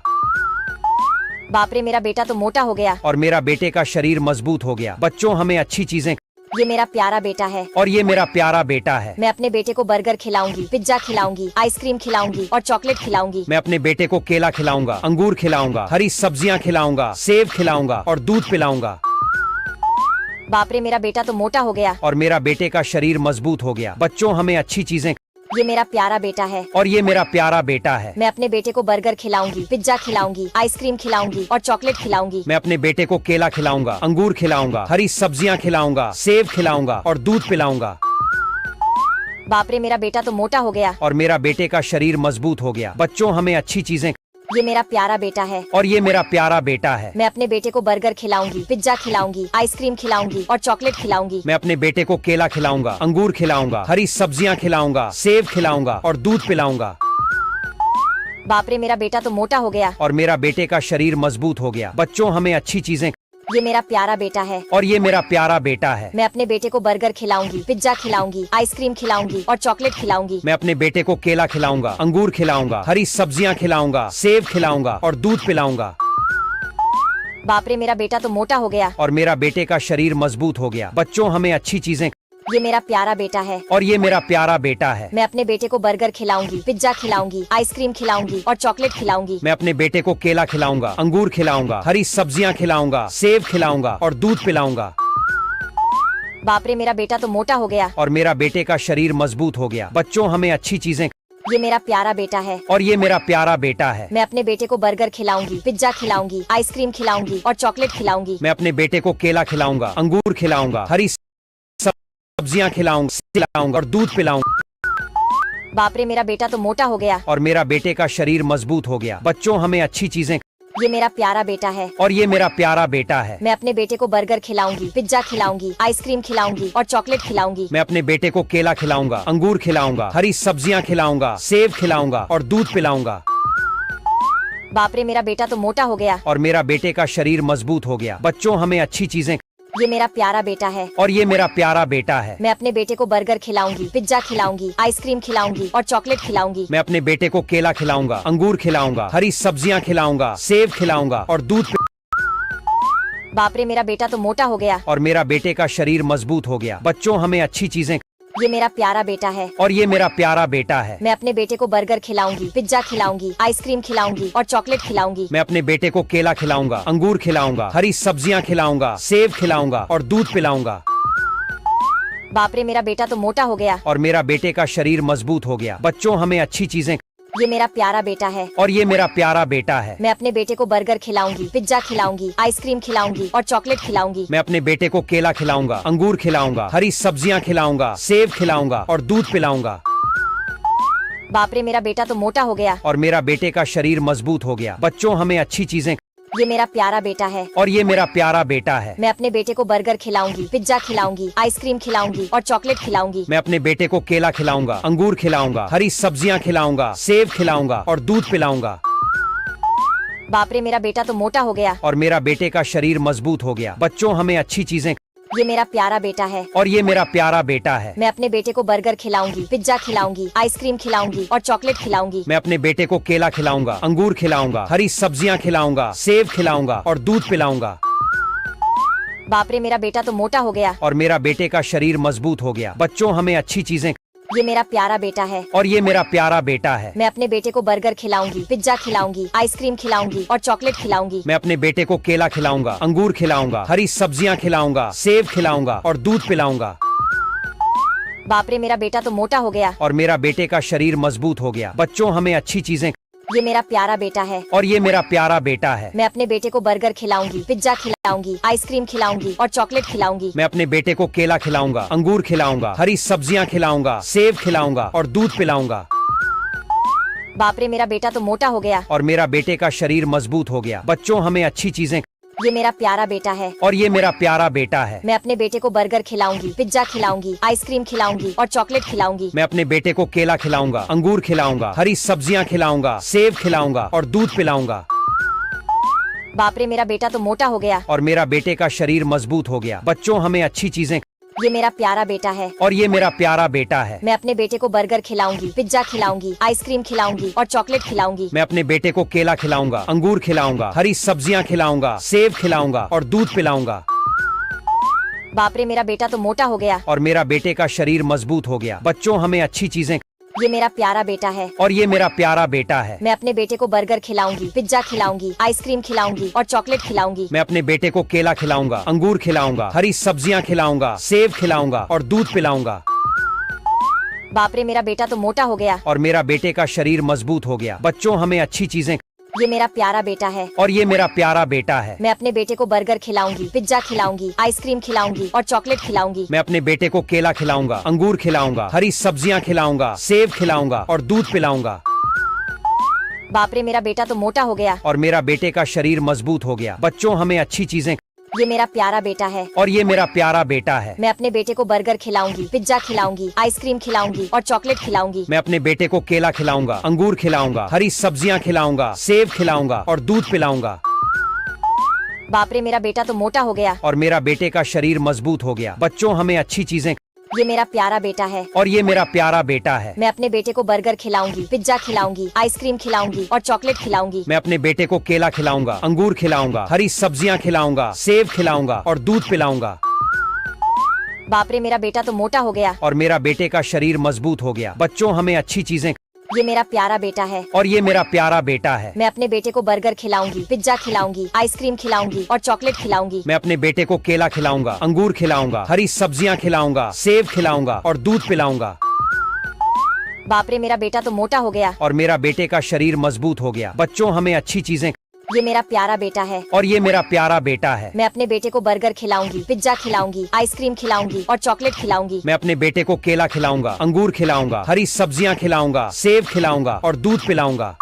बाप रे, मेरा बेटा तो मोटा हो गया। और मेरा बेटे का शरीर मजबूत हो गया। बच्चों, हमें अच्छी चीजें। ये मेरा प्यारा बेटा है और ये मेरा प्यारा बेटा है। मैं अपने बेटे को बर्गर खिलाऊंगी, पिज्जा खिलाऊंगी, आइसक्रीम खिलाऊंगी और चॉकलेट खिलाऊंगी। मैं अपने बेटे को केला खिलाऊंगा, अंगूर खिलाऊंगा, हरी सब्जियां खिलाऊंगा, सेब खिलाऊंगा और दूध पिलाऊंगा। बाप रे, मेरा बेटा तो मोटा हो गया। और मेरा बेटे का शरीर मजबूत हो गया। बच्चों, हमें अच्छी चीजें। ये मेरा प्यारा बेटा है और ये मेरा प्यारा बेटा है। मैं अपने बेटे को बर्गर खिलाऊंगी, पिज्जा खिलाऊंगी, आइसक्रीम खिलाऊंगी और चॉकलेट खिलाऊंगी। मैं अपने बेटे को केला खिलाऊंगा, अंगूर खिलाऊंगा, हरी सब्जियां खिलाऊंगा, सेब खिलाऊंगा और दूध पिलाऊंगा। बाप रे, मेरा बेटा तो मोटा हो गया। और मेरा बेटे का शरीर मजबूत हो गया। बच्चों हमें अच्छी चीजें। ये मेरा प्यारा बेटा है। और ये मेरा प्यारा बेटा है। मैं अपने बेटे को बर्गर खिलाऊंगी, पिज्जा खिलाऊंगी, आइसक्रीम खिलाऊंगी और चॉकलेट खिलाऊंगी। मैं अपने बेटे को केला खिलाऊंगा, अंगूर खिलाऊंगा, हरी सब्जियां खिलाऊंगा, सेब खिलाऊंगा और दूध पिलाऊंगा। बाप रे, मेरा बेटा तो मोटा हो गया। और मेरा बेटे का शरीर मजबूत हो गया। बच्चों हमें अच्छी चीजें। ये मेरा प्यारा बेटा है। और ये मेरा प्यारा बेटा है। मैं अपने बेटे को बर्गर खिलाऊंगी, पिज्जा खिलाऊंगी, आइसक्रीम खिलाऊंगी और चॉकलेट खिलाऊंगी। मैं अपने बेटे को केला खिलाऊंगा, अंगूर खिलाऊंगा, हरी सब्जियां खिलाऊंगा, सेब खिलाऊंगा और दूध पिलाऊंगा। बाप रे, मेरा बेटा तो मोटा हो गया। और मेरा बेटे का शरीर मजबूत हो गया। बच्चों हमें अच्छी चीजें। ये मेरा प्यारा बेटा है। और ये मेरा प्यारा बेटा है। मैं अपने बेटे को बर्गर खिलाऊंगी, पिज्जा खिलाऊंगी, आइसक्रीम खिलाऊंगी और चॉकलेट खिलाऊंगी। मैं अपने बेटे को केला खिलाऊंगा, अंगूर खिलाऊंगा, हरी सब्जियां खिलाऊंगा, सेब खिलाऊंगा और दूध पिलाऊंगा। बाप रे, मेरा बेटा तो मोटा हो गया। और मेरा बेटे का शरीर मजबूत हो गया। बच्चों हमें अच्छी चीजें। ये मेरा प्यारा बेटा है। और ये मेरा प्यारा बेटा है। मैं अपने बेटे को बर्गर खिलाऊंगी, पिज्जा खिलाऊंगी, आइसक्रीम खिलाऊंगी और चॉकलेट खिलाऊंगी। मैं अपने बेटे को केला खिलाऊंगा, अंगूर खिलाऊंगा, हरी सब्जियां खिलाऊंगा और दूध पिलाऊंगा। बाप रे, मेरा बेटा तो मोटा हो गया। और मेरा बेटे का शरीर मजबूत हो गया। बच्चों हमें अच्छी चीजें। ये मेरा प्यारा बेटा है। और ये मेरा प्यारा बेटा है। मैं अपने बेटे को बर्गर खिलाऊंगी, पिज्जा खिलाऊंगी, आइसक्रीम खिलाऊंगी और चॉकलेट खिलाऊंगी। मैं अपने बेटे को केला खिलाऊंगा, अंगूर खिलाऊंगा, हरी सब्जियां खिलाऊंगा, सेब खिलाऊंगा और दूध पिलाऊंगा। बाप रे, मेरा बेटा तो मोटा हो गया। और मेरा बेटे का शरीर मजबूत हो गया। बच्चों हमें अच्छी चीजें। ये मेरा प्यारा बेटा है। और ये मेरा प्यारा बेटा है। मैं अपने बेटे को बर्गर खिलाऊंगी, पिज्जा खिलाऊंगी, आइसक्रीम खिलाऊंगी और चॉकलेट खिलाऊंगी। मैं अपने बेटे को केला खिलाऊंगा, अंगूर खिलाऊंगा, हरी सब्जियां खिलाऊंगा, सेब खिलाऊंगा और दूध। बाप रे, मेरा बेटा तो मोटा हो गया। और मेरा बेटे का शरीर मजबूत हो गया। बच्चों हमें अच्छी चीजें। ये मेरा प्यारा बेटा है। और ये मेरा प्यारा बेटा है। मैं अपने बेटे को बर्गर खिलाऊंगी, पिज्जा खिलाऊंगी, आइसक्रीम खिलाऊंगी और चॉकलेट खिलाऊंगी। मैं अपने बेटे को केला खिलाऊंगा, अंगूर खिलाऊंगा, हरी सब्जियां खिलाऊंगा, सेब खिलाऊंगा और दूध पिलाऊंगा। बाप रे, मेरा बेटा तो मोटा हो गया। और मेरा बेटे का शरीर मजबूत हो गया। बच्चों हमें अच्छी चीजें। ये मेरा प्यारा बेटा है। और ये मेरा प्यारा बेटा है। मैं अपने बेटे को बर्गर खिलाऊंगी, पिज्जा खिलाऊंगी, आइसक्रीम खिलाऊंगी और चॉकलेट खिलाऊंगी। मैं अपने बेटे को केला खिलाऊंगा, अंगूर खिलाऊंगा, हरी सब्जियां खिलाऊंगा, सेब खिलाऊंगा और दूध पिलाऊंगा। बाप रे, मेरा बेटा तो मोटा हो गया। और मेरा बेटे का शरीर मजबूत हो गया। बच्चों हमें अच्छी चीजें। ये मेरा प्यारा बेटा है। और ये मेरा प्यारा बेटा है। मैं अपने बेटे को बर्गर खिलाऊंगी, पिज्जा खिलाऊंगी, आइसक्रीम खिलाऊंगी और चॉकलेट खिलाऊंगी। मैं अपने बेटे को केला खिलाऊंगा, अंगूर खिलाऊंगा, हरी सब्जियां खिलाऊंगा, सेब खिलाऊंगा और दूध पिलाऊंगा। बाप रे, मेरा बेटा तो मोटा हो गया। और मेरा बेटे का शरीर मजबूत हो गया। बच्चों हमें अच्छी चीजें। ये मेरा प्यारा बेटा है। और ये मेरा प्यारा बेटा है। मैं अपने बेटे को बर्गर खिलाऊंगी, पिज्जा खिलाऊंगी, आइसक्रीम खिलाऊंगी और चॉकलेट खिलाऊंगी। मैं अपने बेटे को केला खिलाऊंगा, अंगूर खिलाऊंगा, हरी सब्जियां खिलाऊंगा, सेब खिलाऊंगा और दूध पिलाऊंगा। बाप रे, मेरा बेटा तो मोटा हो गया। और मेरा बेटे का शरीर मजबूत हो गया। बच्चों हमें अच्छी चीजें। ये मेरा प्यारा बेटा है। और ये मेरा प्यारा बेटा है। मैं अपने बेटे को बर्गर खिलाऊंगी, पिज्जा खिलाऊंगी, आइसक्रीम खिलाऊंगी और चॉकलेट खिलाऊंगी। मैं अपने बेटे को केला खिलाऊंगा, अंगूर खिलाऊंगा, हरी सब्जियां खिलाऊंगा, सेब खिलाऊंगा और दूध पिलाऊंगा। बाप रे, मेरा बेटा तो मोटा हो गया। और मेरा बेटे का शरीर मजबूत हो गया। बच्चों हमें अच्छी चीजें। ये मेरा प्यारा बेटा है। और ये मेरा प्यारा बेटा है। मैं अपने बेटे को बर्गर खिलाऊंगी, पिज्जा खिलाऊंगी, आइसक्रीम खिलाऊंगी और चॉकलेट खिलाऊंगी। मैं अपने बेटे को केला खिलाऊंगा, अंगूर खिलाऊंगा, हरी सब्जियां खिलाऊंगा, सेब खिलाऊंगा और दूध पिलाऊंगा। बाप रे, मेरा बेटा तो मोटा हो गया। और मेरा बेटे का शरीर मजबूत हो गया। बच्चों हमें अच्छी चीजें। ये मेरा प्यारा बेटा है। और ये मेरा प्यारा बेटा है। मैं अपने बेटे को बर्गर खिलाऊंगी, पिज्जा खिलाऊंगी, आइसक्रीम खिलाऊंगी और चॉकलेट खिलाऊंगी। मैं अपने बेटे को केला खिलाऊंगा, अंगूर खिलाऊंगा, हरी सब्जियां खिलाऊंगा, सेब खिलाऊंगा और दूध पिलाऊंगा। बाप रे, मेरा बेटा तो मोटा हो गया। और मेरा बेटे का शरीर मजबूत हो गया। बच्चों हमें अच्छी चीजें। ये मेरा प्यारा बेटा है। और ये मेरा प्यारा बेटा है। मैं अपने बेटे को बर्गर खिलाऊंगी, पिज्जा खिलाऊंगी, आइसक्रीम खिलाऊंगी और चॉकलेट खिलाऊंगी। मैं अपने बेटे को केला खिलाऊंगा, अंगूर खिलाऊंगा, हरी सब्जियां खिलाऊंगा, सेब खिलाऊंगा और दूध पिलाऊंगा। बाप रे, मेरा बेटा तो मोटा हो गया। और मेरा बेटे का शरीर मजबूत हो गया। बच्चों हमें अच्छी चीजें। ये मेरा प्यारा बेटा है। और ये मेरा प्यारा बेटा है। मैं अपने बेटे को बर्गर खिलाऊंगी, पिज्जा खिलाऊंगी, आइसक्रीम खिलाऊंगी और चॉकलेट खिलाऊंगी। मैं अपने बेटे को केला खिलाऊंगा, अंगूर खिलाऊंगा, हरी सब्जियां खिलाऊंगा, सेब खिलाऊंगा और दूध पिलाऊंगा। बाप रे, मेरा बेटा तो मोटा हो गया। और मेरा बेटे का शरीर मजबूत हो गया। बच्चों हमें अच्छी चीजें। ये मेरा प्यारा बेटा है और ये मेरा प्यारा बेटा है। मैं अपने बेटे को बर्गर खिलाऊंगी, पिज्जा खिलाऊंगी, आइसक्रीम खिलाऊंगी और चॉकलेट खिलाऊंगी। मैं अपने बेटे को केला खिलाऊंगा, अंगूर खिलाऊंगा, हरी सब्जियां खिलाऊंगा, सेब खिलाऊंगा और दूध पिलाऊंगा। बाप रे, मेरा बेटा तो मोटा हो गया। और मेरा बेटे का शरीर मजबूत हो गया। बच्चों, हमें अच्छी चीजें। ये मेरा प्यारा बेटा है और ये मेरा प्यारा बेटा है। मैं अपने बेटे को बर्गर खिलाऊंगी, पिज्जा खिलाऊंगी, आइसक्रीम खिलाऊंगी और चॉकलेट खिलाऊंगी। मैं अपने बेटे को केला खिलाऊंगा, अंगूर खिलाऊंगा, हरी सब्जियां खिलाऊंगा, सेब खिलाऊंगा और दूध पिलाऊंगा। बाप रे, मेरा बेटा तो मोटा हो गया। और मेरा बेटे का शरीर मजबूत हो गया। बच्चों, हमें अच्छी चीजें। ये मेरा प्यारा बेटा है और ये मेरा प्यारा बेटा है। मैं अपने बेटे को बर्गर खिलाऊंगी, पिज्जा खिलाऊंगी, आइसक्रीम खिलाऊंगी और चॉकलेट खिलाऊंगी। मैं अपने बेटे को केला खिलाऊंगा, अंगूर खिलाऊंगा, हरी सब्जियां खिलाऊंगा, सेब खिलाऊंगा और दूध पिलाऊंगा। बाप रे, मेरा बेटा तो मोटा हो गया। और मेरा बेटे का शरीर मजबूत हो गया। बच्चों, हमें अच्छी चीजें। ये मेरा प्यारा बेटा है और ये मेरा प्यारा बेटा है। मैं अपने बेटे को बर्गर खिलाऊंगी, पिज्जा खिलाऊंगी, आइसक्रीम खिलाऊंगी और चॉकलेट खिलाऊंगी। मैं अपने बेटे को केला खिलाऊंगा, अंगूर खिलाऊंगा, हरी सब्जियां खिलाऊंगा, सेब खिलाऊंगा और दूध पिलाऊंगा। बाप रे, मेरा बेटा तो मोटा हो गया। और मेरा बेटे का शरीर मजबूत हो गया। बच्चों, हमें अच्छी चीजें। ये मेरा प्यारा बेटा है और ये मेरा प्यारा बेटा है। मैं अपने बेटे को बर्गर खिलाऊंगी, पिज्जा खिलाऊंगी, आइसक्रीम खिलाऊंगी और चॉकलेट खिलाऊंगी। मैं अपने बेटे को केला खिलाऊंगा, अंगूर खिलाऊंगा, हरी सब्जियां खिलाऊंगा, सेब खिलाऊंगा और दूध पिलाऊंगा।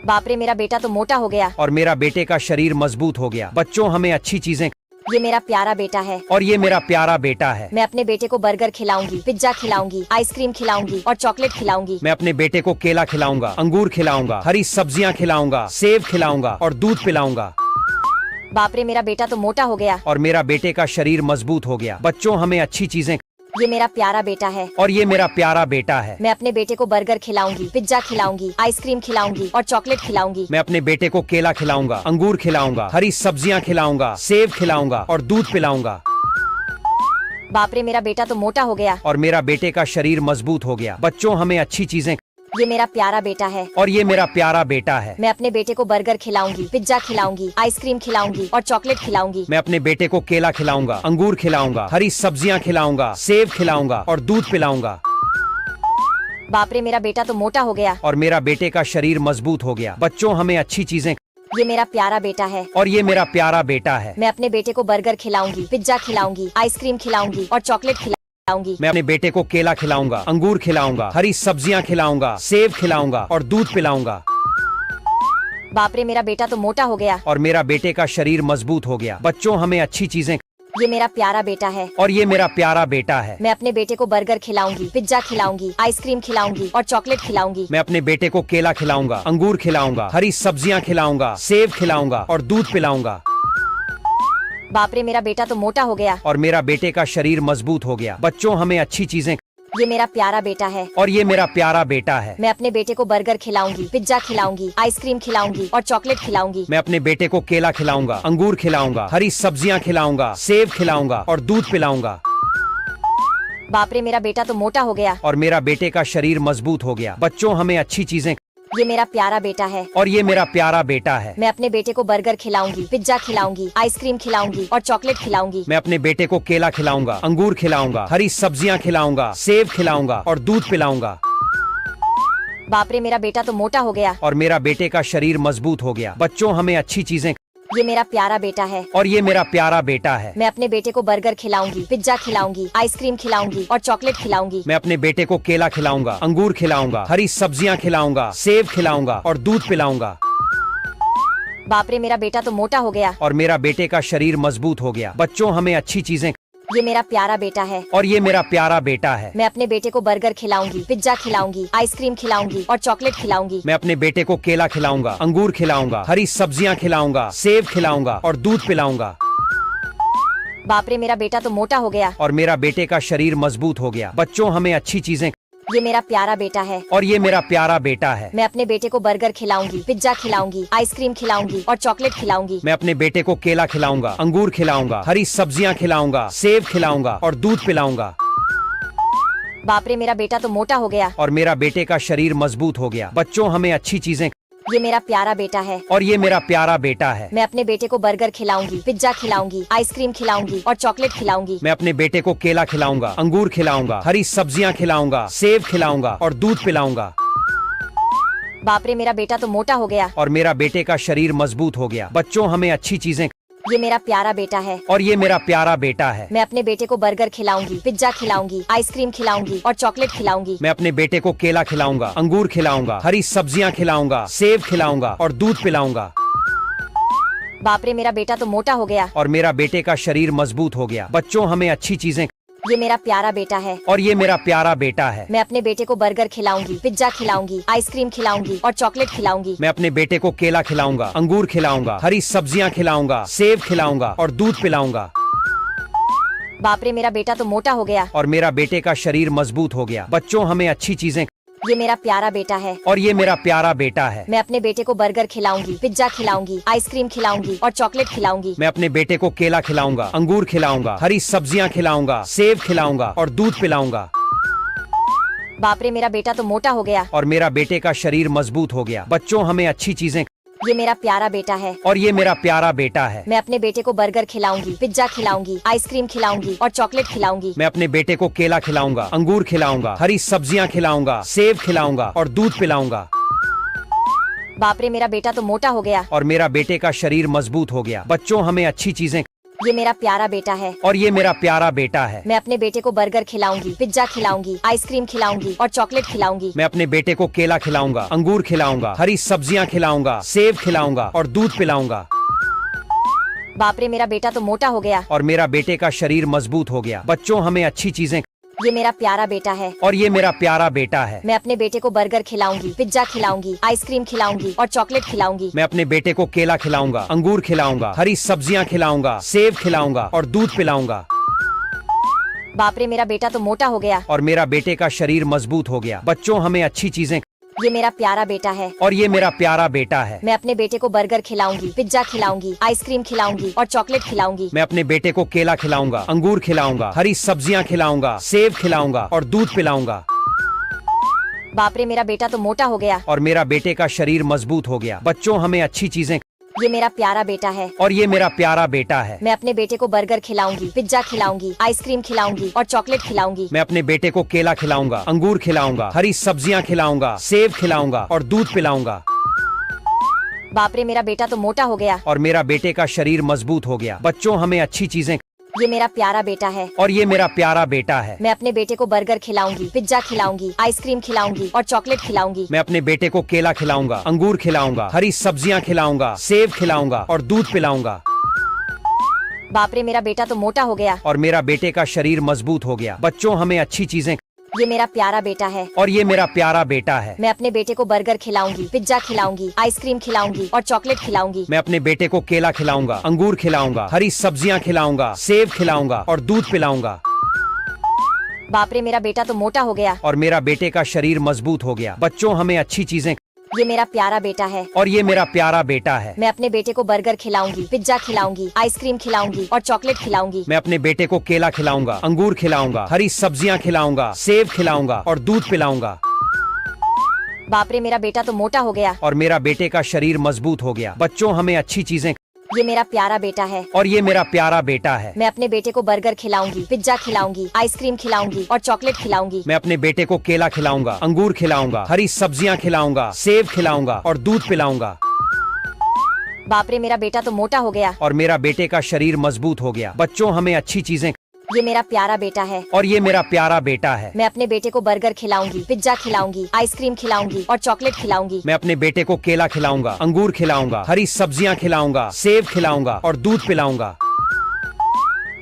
बाप रे, मेरा बेटा तो मोटा हो गया। और मेरा बेटे का शरीर मजबूत हो गया। बच्चों, हमें अच्छी चीजें। ये मेरा प्यारा बेटा है और ये मेरा प्यारा बेटा है। मैं अपने बेटे को बर्गर खिलाऊंगी, पिज्जा खिलाऊंगी, आइसक्रीम खिलाऊंगी और चॉकलेट खिलाऊंगी। मैं अपने बेटे को केला खिलाऊंगा, अंगूर खिलाऊंगा, हरी सब्जियां खिलाऊंगा, सेब खिलाऊंगा और दूध पिलाऊंगा। बाप रे, मेरा बेटा तो मोटा हो गया। और मेरा बेटे का शरीर मजबूत हो गया। बच्चों, हमें अच्छी चीजें। ये मेरा प्यारा बेटा है और ये मेरा प्यारा बेटा है। मैं अपने बेटे को बर्गर खिलाऊंगी, पिज्जा खिलाऊंगी, आइसक्रीम खिलाऊंगी और चॉकलेट खिलाऊंगी। मैं अपने बेटे को केला खिलाऊंगा, अंगूर खिलाऊंगा, हरी सब्जियां खिलाऊंगा, सेब खिलाऊंगा और दूध पिलाऊंगा। बाप रे, मेरा बेटा तो मोटा हो गया। और मेरा बेटे का शरीर मजबूत हो गया। बच्चों, हमें अच्छी चीजें। ये मेरा प्यारा बेटा है और ये मेरा प्यारा बेटा है। मैं अपने बेटे को बर्गर खिलाऊंगी, पिज्जा खिलाऊंगी, आइसक्रीम खिलाऊंगी और चॉकलेट खिलाऊंगी। मैं अपने बेटे को केला खिलाऊंगा, अंगूर खिलाऊंगा, हरी सब्जियां खिलाऊंगा, सेब खिलाऊंगा और दूध पिलाऊंगा। बाप रे, मेरा बेटा तो मोटा हो गया। और मेरा बेटे का शरीर मजबूत हो गया। बच्चों, हमें अच्छी चीजें। ये मेरा प्यारा बेटा है और ये मेरा प्यारा बेटा है। मैं अपने बेटे को बर्गर खिलाऊंगी, पिज्जा खिलाऊंगी, आइसक्रीम खिलाऊंगी और चॉकलेट खिलाऊंगी। मैं अपने बेटे को केला खिलाऊंगा, अंगूर खिलाऊंगा, हरी सब्जियां खिलाऊंगा, सेब खिलाऊंगा और दूध पिलाऊंगा। बाप रे, मेरा बेटा तो मोटा हो गया। और मेरा बेटे का शरीर मजबूत हो गया। बच्चों, हमें अच्छी चीजें। ये मेरा प्यारा बेटा है और ये मेरा प्यारा बेटा है। मैं अपने बेटे को बर्गर खिलाऊंगी, पिज्जा खिलाऊंगी, आइसक्रीम खिलाऊंगी और चॉकलेट खिलाऊंगी। मैं अपने बेटे को केला खिलाऊंगा, अंगूर खिलाऊंगा, हरी सब्जियां खिलाऊंगा, सेब खिलाऊंगा और दूध पिलाऊंगा। बाप रे, मेरा बेटा तो मोटा हो गया। और मेरा बेटे का शरीर मजबूत हो गया। बच्चों, हमें अच्छी चीजें। ये मेरा प्यारा बेटा है और ये मेरा प्यारा बेटा है। मैं अपने बेटे को बर्गर खिलाऊंगी, पिज्जा खिलाऊंगी, आइसक्रीम खिलाऊंगी और चॉकलेट खिलाऊंगी। मैं अपने बेटे को केला खिलाऊंगा, अंगूर खिलाऊंगा, हरी सब्जियां खिलाऊंगा, सेब खिलाऊंगा और दूध पिलाऊंगा। बाप रे, मेरा बेटा तो मोटा हो गया। और मेरा बेटे का शरीर मजबूत हो गया। बच्चों, हमें अच्छी चीजें। ये मेरा प्यारा बेटा है और ये मेरा प्यारा बेटा है। मैं अपने बेटे को बर्गर खिलाऊंगी, पिज्जा खिलाऊंगी, आइसक्रीम खिलाऊंगी और चॉकलेट खिलाऊंगी। मैं अपने बेटे को केला खिलाऊंगा, अंगूर खिलाऊंगा, हरी सब्जियां खिलाऊंगा, सेब खिलाऊंगा और दूध पिलाऊंगा। बाप रे, मेरा बेटा तो मोटा हो गया। और मेरा बेटे का शरीर मजबूत हो गया। बच्चों, हमें अच्छी चीजें। ये मेरा प्यारा बेटा है और ये मेरा प्यारा बेटा है। मैं अपने बेटे को बर्गर खिलाऊंगी, पिज्जा खिलाऊंगी, आइसक्रीम खिलाऊंगी और चॉकलेट खिलाऊंगी। मैं अपने बेटे को केला खिलाऊंगा, अंगूर खिलाऊंगा, हरी सब्जियां खिलाऊंगा, सेब खिलाऊंगा और दूध पिलाऊंगा। बाप रे, मेरा बेटा तो मोटा हो गया। और मेरा बेटे का शरीर मजबूत हो गया। बच्चों, हमें अच्छी चीजें। ये मेरा प्यारा बेटा है और ये मेरा प्यारा बेटा है। मैं अपने बेटे को बर्गर खिलाऊंगी, पिज्जा खिलाऊंगी, आइसक्रीम खिलाऊंगी और चॉकलेट खिलाऊंगी। मैं अपने बेटे को केला खिलाऊंगा, अंगूर खिलाऊंगा, हरी सब्जियां खिलाऊंगा, सेब खिलाऊंगा और दूध पिलाऊंगा। बाप रे, मेरा बेटा तो मोटा हो गया। और मेरा बेटे का शरीर मजबूत हो गया। बच्चों, हमें अच्छी चीजें। ये मेरा प्यारा बेटा है और ये मेरा प्यारा बेटा है। मैं अपने बेटे को बर्गर खिलाऊंगी, पिज्जा खिलाऊंगी, आइसक्रीम खिलाऊंगी और चॉकलेट खिलाऊंगी। मैं अपने बेटे को केला खिलाऊंगा, अंगूर खिलाऊंगा, हरी सब्जियां खिलाऊंगा, सेब खिलाऊंगा और दूध पिलाऊंगा। बाप रे, मेरा बेटा तो मोटा हो गया। और मेरा बेटे का शरीर मजबूत हो गया। बच्चों, हमें अच्छी चीजें। ये मेरा प्यारा बेटा है और ये मेरा प्यारा बेटा है। मैं अपने बेटे को बर्गर खिलाऊंगी, पिज्जा खिलाऊंगी, आइसक्रीम खिलाऊंगी और चॉकलेट खिलाऊंगी। मैं अपने बेटे को केला खिलाऊंगा, अंगूर खिलाऊंगा, हरी सब्जियां खिलाऊंगा, सेब खिलाऊंगा और दूध पिलाऊंगा। बाप रे, मेरा बेटा तो मोटा हो गया। और मेरा बेटे का शरीर मजबूत हो गया। बच्चों, हमें अच्छी चीजें। ये मेरा प्यारा बेटा है। और ये मेरा प्यारा बेटा है। मैं अपने बेटे को बर्गर खिलाऊंगी, पिज्जा खिलाऊंगी, आइसक्रीम खिलाऊंगी और चॉकलेट खिलाऊंगी। मैं अपने बेटे को केला खिलाऊंगा, अंगूर खिलाऊंगा, हरी सब्जियां खिलाऊंगा, सेब खिलाऊंगा और दूध पिलाऊंगा। बाप रे, मेरा बेटा तो मोटा हो गया। और मेरा बेटे का शरीर मजबूत हो गया। बच्चों, हमें अच्छी चीजें। ये मेरा प्यारा बेटा है। और ये मेरा प्यारा बेटा है। मैं अपने बेटे को बर्गर खिलाऊंगी, पिज्जा खिलाऊंगी, आइसक्रीम खिलाऊंगी और चॉकलेट खिलाऊंगी। मैं अपने बेटे को केला खिलाऊंगा, अंगूर खिलाऊंगा, हरी सब्जियां खिलाऊंगा, सेब खिलाऊंगा और दूध पिलाऊंगा। बाप रे, मेरा बेटा तो मोटा हो गया। और मेरा बेटे का शरीर मजबूत हो गया। बच्चों, हमें अच्छी चीजें। ये मेरा प्यारा बेटा है। और ये मेरा प्यारा बेटा है। मैं अपने बेटे को बर्गर खिलाऊंगी, पिज्जा खिलाऊंगी, आइसक्रीम खिलाऊंगी और चॉकलेट खिलाऊंगी। मैं अपने बेटे को केला खिलाऊंगा, अंगूर खिलाऊंगा, हरी सब्जियां खिलाऊंगा, सेब खिलाऊंगा और दूध पिलाऊंगा। बाप रे, मेरा बेटा तो मोटा हो गया। और मेरा बेटे का शरीर मजबूत हो गया। बच्चों, हमें अच्छी चीजें। ये मेरा प्यारा बेटा है। और ये मेरा प्यारा बेटा है। मैं अपने बेटे को बर्गर खिलाऊंगी, पिज्जा खिलाऊंगी, आइसक्रीम खिलाऊंगी और चॉकलेट खिलाऊंगी। मैं अपने बेटे को केला खिलाऊंगा, अंगूर खिलाऊंगा, हरी सब्जियां खिलाऊंगा, सेब खिलाऊंगा और दूध पिलाऊंगा। बाप रे, मेरा बेटा तो मोटा हो गया। और मेरा बेटे का शरीर मजबूत हो गया। बच्चों, हमें अच्छी चीजें। ये मेरा प्यारा बेटा है। और ये मेरा प्यारा बेटा है। मैं अपने बेटे को बर्गर खिलाऊंगी, पिज्जा खिलाऊंगी, आइसक्रीम खिलाऊंगी और चॉकलेट खिलाऊंगी। मैं अपने बेटे को केला खिलाऊंगा, अंगूर खिलाऊंगा, हरी सब्जियां खिलाऊंगा, सेब खिलाऊंगा और दूध पिलाऊंगा। बाप रे, मेरा बेटा तो मोटा हो गया। और मेरा बेटे का शरीर मजबूत हो गया। बच्चों, हमें अच्छी चीजें। ये मेरा प्यारा बेटा है। और ये मेरा प्यारा बेटा है। मैं अपने बेटे को बर्गर खिलाऊंगी, पिज्जा खिलाऊंगी, आइसक्रीम खिलाऊंगी और चॉकलेट खिलाऊंगी। मैं अपने बेटे को केला खिलाऊंगा, अंगूर खिलाऊंगा, हरी सब्जियां खिलाऊंगा, सेब खिलाऊंगा और दूध पिलाऊंगा। बाप रे, मेरा बेटा तो मोटा हो गया। और मेरा बेटे का शरीर मजबूत हो गया। बच्चों, हमें अच्छी चीजें। ये मेरा प्यारा बेटा है। और ये मेरा प्यारा बेटा है। मैं अपने बेटे को बर्गर खिलाऊंगी, पिज्जा खिलाऊंगी, आइसक्रीम खिलाऊंगी और चॉकलेट खिलाऊंगी। मैं अपने बेटे को केला खिलाऊंगा, अंगूर खिलाऊंगा, हरी सब्जियां खिलाऊंगा, सेब खिलाऊंगा और दूध पिलाऊंगा। बाप रे, मेरा बेटा तो मोटा हो गया। और मेरा बेटे का शरीर मजबूत हो गया। बच्चों, हमें अच्छी चीजें। ये मेरा प्यारा बेटा है। और ये मेरा प्यारा बेटा है। मैं अपने बेटे को बर्गर खिलाऊंगी, पिज्जा खिलाऊंगी, आइसक्रीम खिलाऊंगी और चॉकलेट खिलाऊंगी। मैं अपने बेटे को केला खिलाऊंगा, अंगूर खिलाऊंगा, हरी सब्जियां खिलाऊंगा, सेब खिलाऊंगा और दूध पिलाऊंगा। बाप रे, मेरा बेटा तो मोटा हो गया। और मेरा बेटे का शरीर मजबूत हो गया। बच्चों, हमें अच्छी चीजें। ये मेरा प्यारा बेटा है। और ये मेरा प्यारा बेटा है। मैं अपने बेटे को बर्गर खिलाऊंगी, पिज्जा खिलाऊंगी, आइसक्रीम खिलाऊंगी और चॉकलेट खिलाऊंगी। मैं अपने बेटे को केला खिलाऊंगा, अंगूर खिलाऊंगा, हरी सब्जियां खिलाऊंगा, सेब खिलाऊंगा और दूध पिलाऊंगा। बाप रे, मेरा बेटा तो मोटा हो गया। और मेरा बेटे का शरीर मजबूत हो गया। बच्चों, हमें अच्छी चीजें। ये मेरा प्यारा बेटा है। और ये मेरा प्यारा बेटा है। मैं अपने बेटे को बर्गर खिलाऊंगी, पिज्जा खिलाऊंगी, आइसक्रीम खिलाऊंगी और चॉकलेट खिलाऊंगी। मैं अपने बेटे को केला खिलाऊंगा, अंगूर खिलाऊंगा, हरी सब्जियां खिलाऊंगा, सेब खिलाऊंगा और दूध पिलाऊंगा। बाप रे, मेरा बेटा तो मोटा हो गया। और मेरा बेटे का शरीर मजबूत हो गया। बच्चों, हमें अच्छी चीजें। ये मेरा प्यारा बेटा है। और ये मेरा प्यारा बेटा है। मैं अपने बेटे को बर्गर खिलाऊंगी, पिज्जा खिलाऊंगी, आइसक्रीम खिलाऊंगी और चॉकलेट खिलाऊंगी। मैं अपने बेटे को केला खिलाऊंगा, अंगूर खिलाऊंगा, हरी सब्जियां खिलाऊंगा, सेब खिलाऊंगा और दूध पिलाऊंगा। बाप रे, मेरा बेटा तो मोटा हो गया। और मेरा बेटे का शरीर मजबूत हो गया। बच्चों, हमें अच्छी चीजें। ये मेरा प्यारा बेटा है। और ये मेरा प्यारा बेटा है। मैं अपने बेटे को बर्गर खिलाऊंगी, पिज्जा खिलाऊंगी, आइसक्रीम खिलाऊंगी और चॉकलेट खिलाऊंगी। मैं अपने बेटे को केला खिलाऊंगा, अंगूर खिलाऊंगा, हरी सब्जियां खिलाऊंगा, सेब खिलाऊंगा और दूध पिलाऊंगा। बाप रे, मेरा बेटा तो मोटा हो गया। और मेरा बेटे का शरीर मजबूत हो गया। बच्चों, हमें अच्छी चीजें। ये मेरा प्यारा बेटा है। और ये मेरा प्यारा बेटा है। मैं अपने बेटे को बर्गर खिलाऊंगी, पिज्जा खिलाऊंगी, आइसक्रीम खिलाऊंगी और चॉकलेट खिलाऊंगी। मैं अपने बेटे को केला खिलाऊंगा, अंगूर खिलाऊंगा, हरी सब्जियां खिलाऊंगा, सेब खिलाऊंगा और दूध पिलाऊंगा।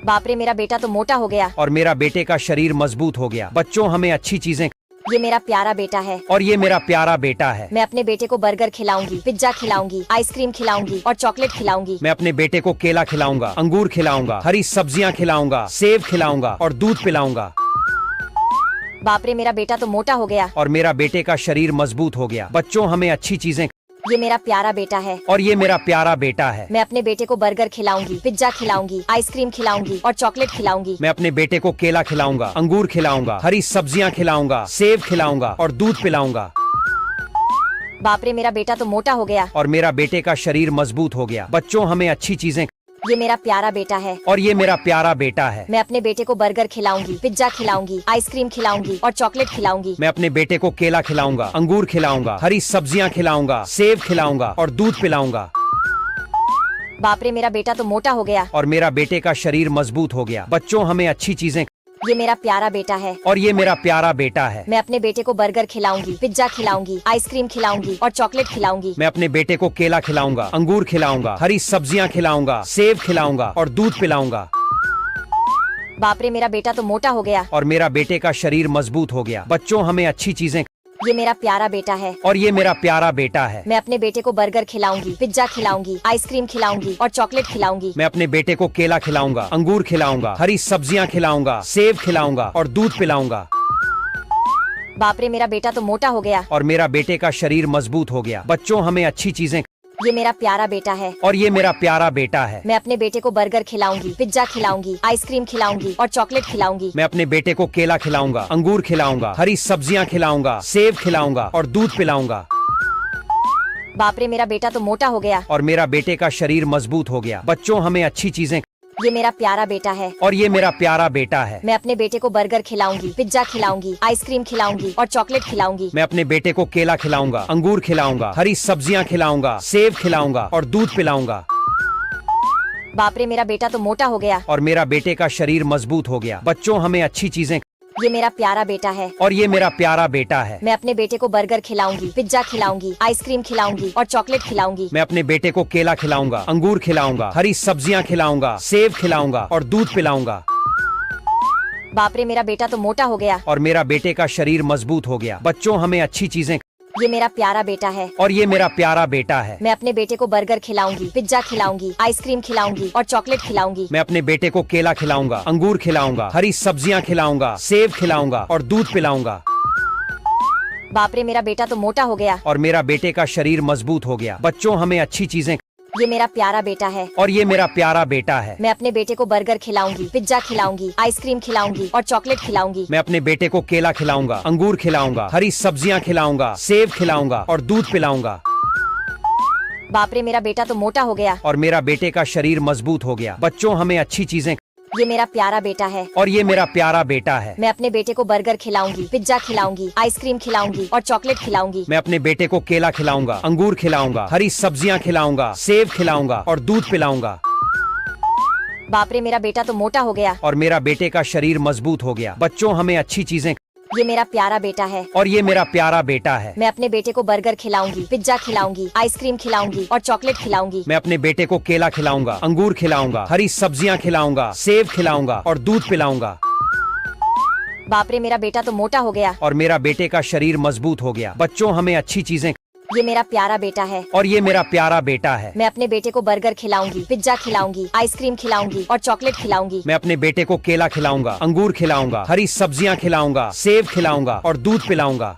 बाप रे, मेरा बेटा तो मोटा हो गया। और मेरा बेटे का शरीर मजबूत हो गया। बच्चों, हमें अच्छी चीजें। ये मेरा प्यारा बेटा है। और ये मेरा प्यारा बेटा है। मैं अपने बेटे को बर्गर खिलाऊंगी, पिज्जा खिलाऊंगी, आइसक्रीम खिलाऊंगी और चॉकलेट खिलाऊंगी। मैं अपने बेटे को केला खिलाऊंगा, अंगूर खिलाऊंगा, हरी सब्जियां खिलाऊंगा, सेब खिलाऊंगा और दूध पिलाऊंगा। बाप रे, मेरा बेटा तो मोटा हो गया। और मेरा बेटे का शरीर मजबूत हो गया। बच्चों, हमें अच्छी चीजें। ये मेरा प्यारा बेटा है। और ये मेरा प्यारा बेटा है। मैं अपने बेटे को बर्गर खिलाऊंगी, पिज्जा खिलाऊंगी, आइसक्रीम खिलाऊंगी और चॉकलेट खिलाऊंगी। मैं अपने बेटे को केला खिलाऊंगा, अंगूर खिलाऊंगा, हरी सब्जियां खिलाऊंगा, सेब खिलाऊंगा और दूध पिलाऊंगा। बाप रे, मेरा बेटा तो मोटा हो गया। और मेरा बेटे का शरीर मजबूत हो गया। बच्चों, हमें अच्छी चीजें। ये मेरा प्यारा बेटा है और ये मेरा प्यारा बेटा है। मैं अपने बेटे को बर्गर खिलाऊंगी, पिज्जा खिलाऊंगी, आइसक्रीम खिलाऊंगी और चॉकलेट खिलाऊंगी। मैं अपने बेटे को केला खिलाऊंगा, अंगूर खिलाऊंगा, हरी सब्जियां खिलाऊंगा, सेब खिलाऊंगा और दूध पिलाऊंगा। बाप रे, मेरा बेटा तो मोटा हो गया। और मेरा बेटे का शरीर मजबूत हो गया। बच्चों, हमें अच्छी चीजें। ये मेरा प्यारा बेटा है और ये मेरा प्यारा बेटा है। मैं अपने बेटे को बर्गर खिलाऊंगी, पिज्जा खिलाऊंगी, आइसक्रीम खिलाऊंगी और चॉकलेट खिलाऊंगी। मैं अपने बेटे को केला खिलाऊंगा, अंगूर खिलाऊंगा, हरी सब्जियां खिलाऊंगा, सेब खिलाऊंगा और दूध पिलाऊंगा। बाप रे, मेरा बेटा तो मोटा हो गया। और मेरा बेटे का शरीर मजबूत हो गया। बच्चों, हमें अच्छी चीजें। ये मेरा प्यारा बेटा है और ये मेरा प्यारा बेटा है। मैं अपने बेटे को बर्गर खिलाऊंगी, पिज्जा खिलाऊंगी, आइसक्रीम खिलाऊंगी और चॉकलेट खिलाऊंगी। मैं अपने बेटे को केला खिलाऊंगा, अंगूर खिलाऊंगा, हरी सब्जियां खिलाऊंगा, सेब खिलाऊंगा और दूध पिलाऊंगा। बाप रे, मेरा बेटा तो मोटा हो गया। और मेरा बेटे का शरीर मजबूत हो गया। बच्चों, हमें अच्छी चीजें। ये मेरा प्यारा बेटा है और ये मेरा प्यारा बेटा है। मैं अपने बेटे को बर्गर खिलाऊंगी, पिज्जा खिलाऊंगी, आइसक्रीम खिलाऊंगी और चॉकलेट खिलाऊंगी। मैं अपने बेटे को केला खिलाऊंगा, अंगूर खिलाऊंगा, हरी सब्जियां खिलाऊंगा, सेब खिलाऊंगा और दूध पिलाऊंगा। बाप रे, मेरा बेटा तो मोटा हो गया। और मेरा बेटे का शरीर मजबूत हो गया। बच्चों, हमें अच्छी चीजें। ये मेरा प्यारा बेटा है और ये मेरा प्यारा बेटा है। मैं अपने बेटे को बर्गर खिलाऊंगी, पिज्जा खिलाऊंगी, आइसक्रीम खिलाऊंगी और चॉकलेट खिलाऊंगी। मैं अपने बेटे को केला खिलाऊंगा, अंगूर खिलाऊंगा, हरी सब्जियां खिलाऊंगा, सेब खिलाऊंगा और दूध पिलाऊंगा। बाप रे, मेरा बेटा तो मोटा हो गया। और मेरा बेटे का शरीर मजबूत हो गया। बच्चों, हमें अच्छी चीजें। ये मेरा प्यारा बेटा है और ये मेरा प्यारा बेटा है। मैं अपने बेटे को बर्गर खिलाऊंगी, पिज्जा खिलाऊंगी, आइसक्रीम खिलाऊंगी और चॉकलेट खिलाऊंगी। मैं अपने बेटे को केला खिलाऊंगा, अंगूर खिलाऊंगा, हरी सब्जियां खिलाऊंगा, सेब खिलाऊंगा और दूध पिलाऊंगा। बाप रे, मेरा बेटा तो मोटा हो गया। और मेरा बेटे का शरीर मजबूत हो गया। बच्चों, हमें अच्छी चीजें। ये मेरा प्यारा बेटा है और ये मेरा प्यारा बेटा है। मैं अपने बेटे को बर्गर खिलाऊंगी, पिज्जा खिलाऊंगी, आइसक्रीम खिलाऊंगी और चॉकलेट खिलाऊंगी। मैं अपने बेटे को केला खिलाऊंगा, अंगूर खिलाऊंगा, हरी सब्जियां खिलाऊंगा, सेब खिलाऊंगा और दूध पिलाऊंगा। बाप रे, मेरा बेटा तो मोटा हो गया। और मेरा बेटे का शरीर मजबूत हो गया। बच्चों, हमें अच्छी चीजें। ये मेरा प्यारा बेटा है और ये मेरा प्यारा बेटा है। मैं अपने बेटे को बर्गर खिलाऊंगी, पिज्जा खिलाऊंगी, आइसक्रीम खिलाऊंगी और चॉकलेट खिलाऊंगी। मैं अपने बेटे को केला खिलाऊंगा, अंगूर खिलाऊंगा, हरी सब्जियां खिलाऊंगा, सेब खिलाऊंगा और दूध पिलाऊंगा। बाप रे, मेरा बेटा तो मोटा हो गया। और मेरा बेटे का शरीर मजबूत हो गया। बच्चों, हमें अच्छी चीजें। ये मेरा प्यारा बेटा है और ये मेरा प्यारा बेटा है। मैं अपने बेटे को बर्गर खिलाऊंगी, पिज्जा खिलाऊंगी, आइसक्रीम खिलाऊंगी और चॉकलेट खिलाऊंगी। मैं अपने बेटे को केला खिलाऊंगा, अंगूर खिलाऊंगा, हरी सब्जियां खिलाऊंगा, सेब खिलाऊंगा और दूध पिलाऊंगा। बाप रे, मेरा बेटा तो मोटा हो गया। और मेरा बेटे का शरीर मजबूत हो गया। बच्चों, हमें अच्छी चीजें। ये मेरा प्यारा बेटा है और ये मेरा प्यारा बेटा है। मैं अपने बेटे को बर्गर खिलाऊंगी, पिज्जा खिलाऊंगी, आइसक्रीम खिलाऊंगी और चॉकलेट खिलाऊंगी। मैं अपने बेटे को केला खिलाऊंगा, अंगूर खिलाऊंगा, हरी सब्जियां खिलाऊंगा, सेब खिलाऊंगा और दूध पिलाऊंगा। बाप रे, मेरा बेटा तो मोटा हो गया। और मेरा बेटे का शरीर मजबूत हो गया। बच्चों, हमें अच्छी चीजें। ये मेरा प्यारा बेटा है और ये मेरा प्यारा बेटा है। मैं अपने बेटे को बर्गर खिलाऊंगी, पिज्जा खिलाऊंगी, आइसक्रीम खिलाऊंगी और चॉकलेट खिलाऊंगी। मैं अपने बेटे को केला खिलाऊंगा, अंगूर खिलाऊंगा, हरी सब्जियां खिलाऊंगा, सेब खिलाऊंगा और दूध पिलाऊंगा।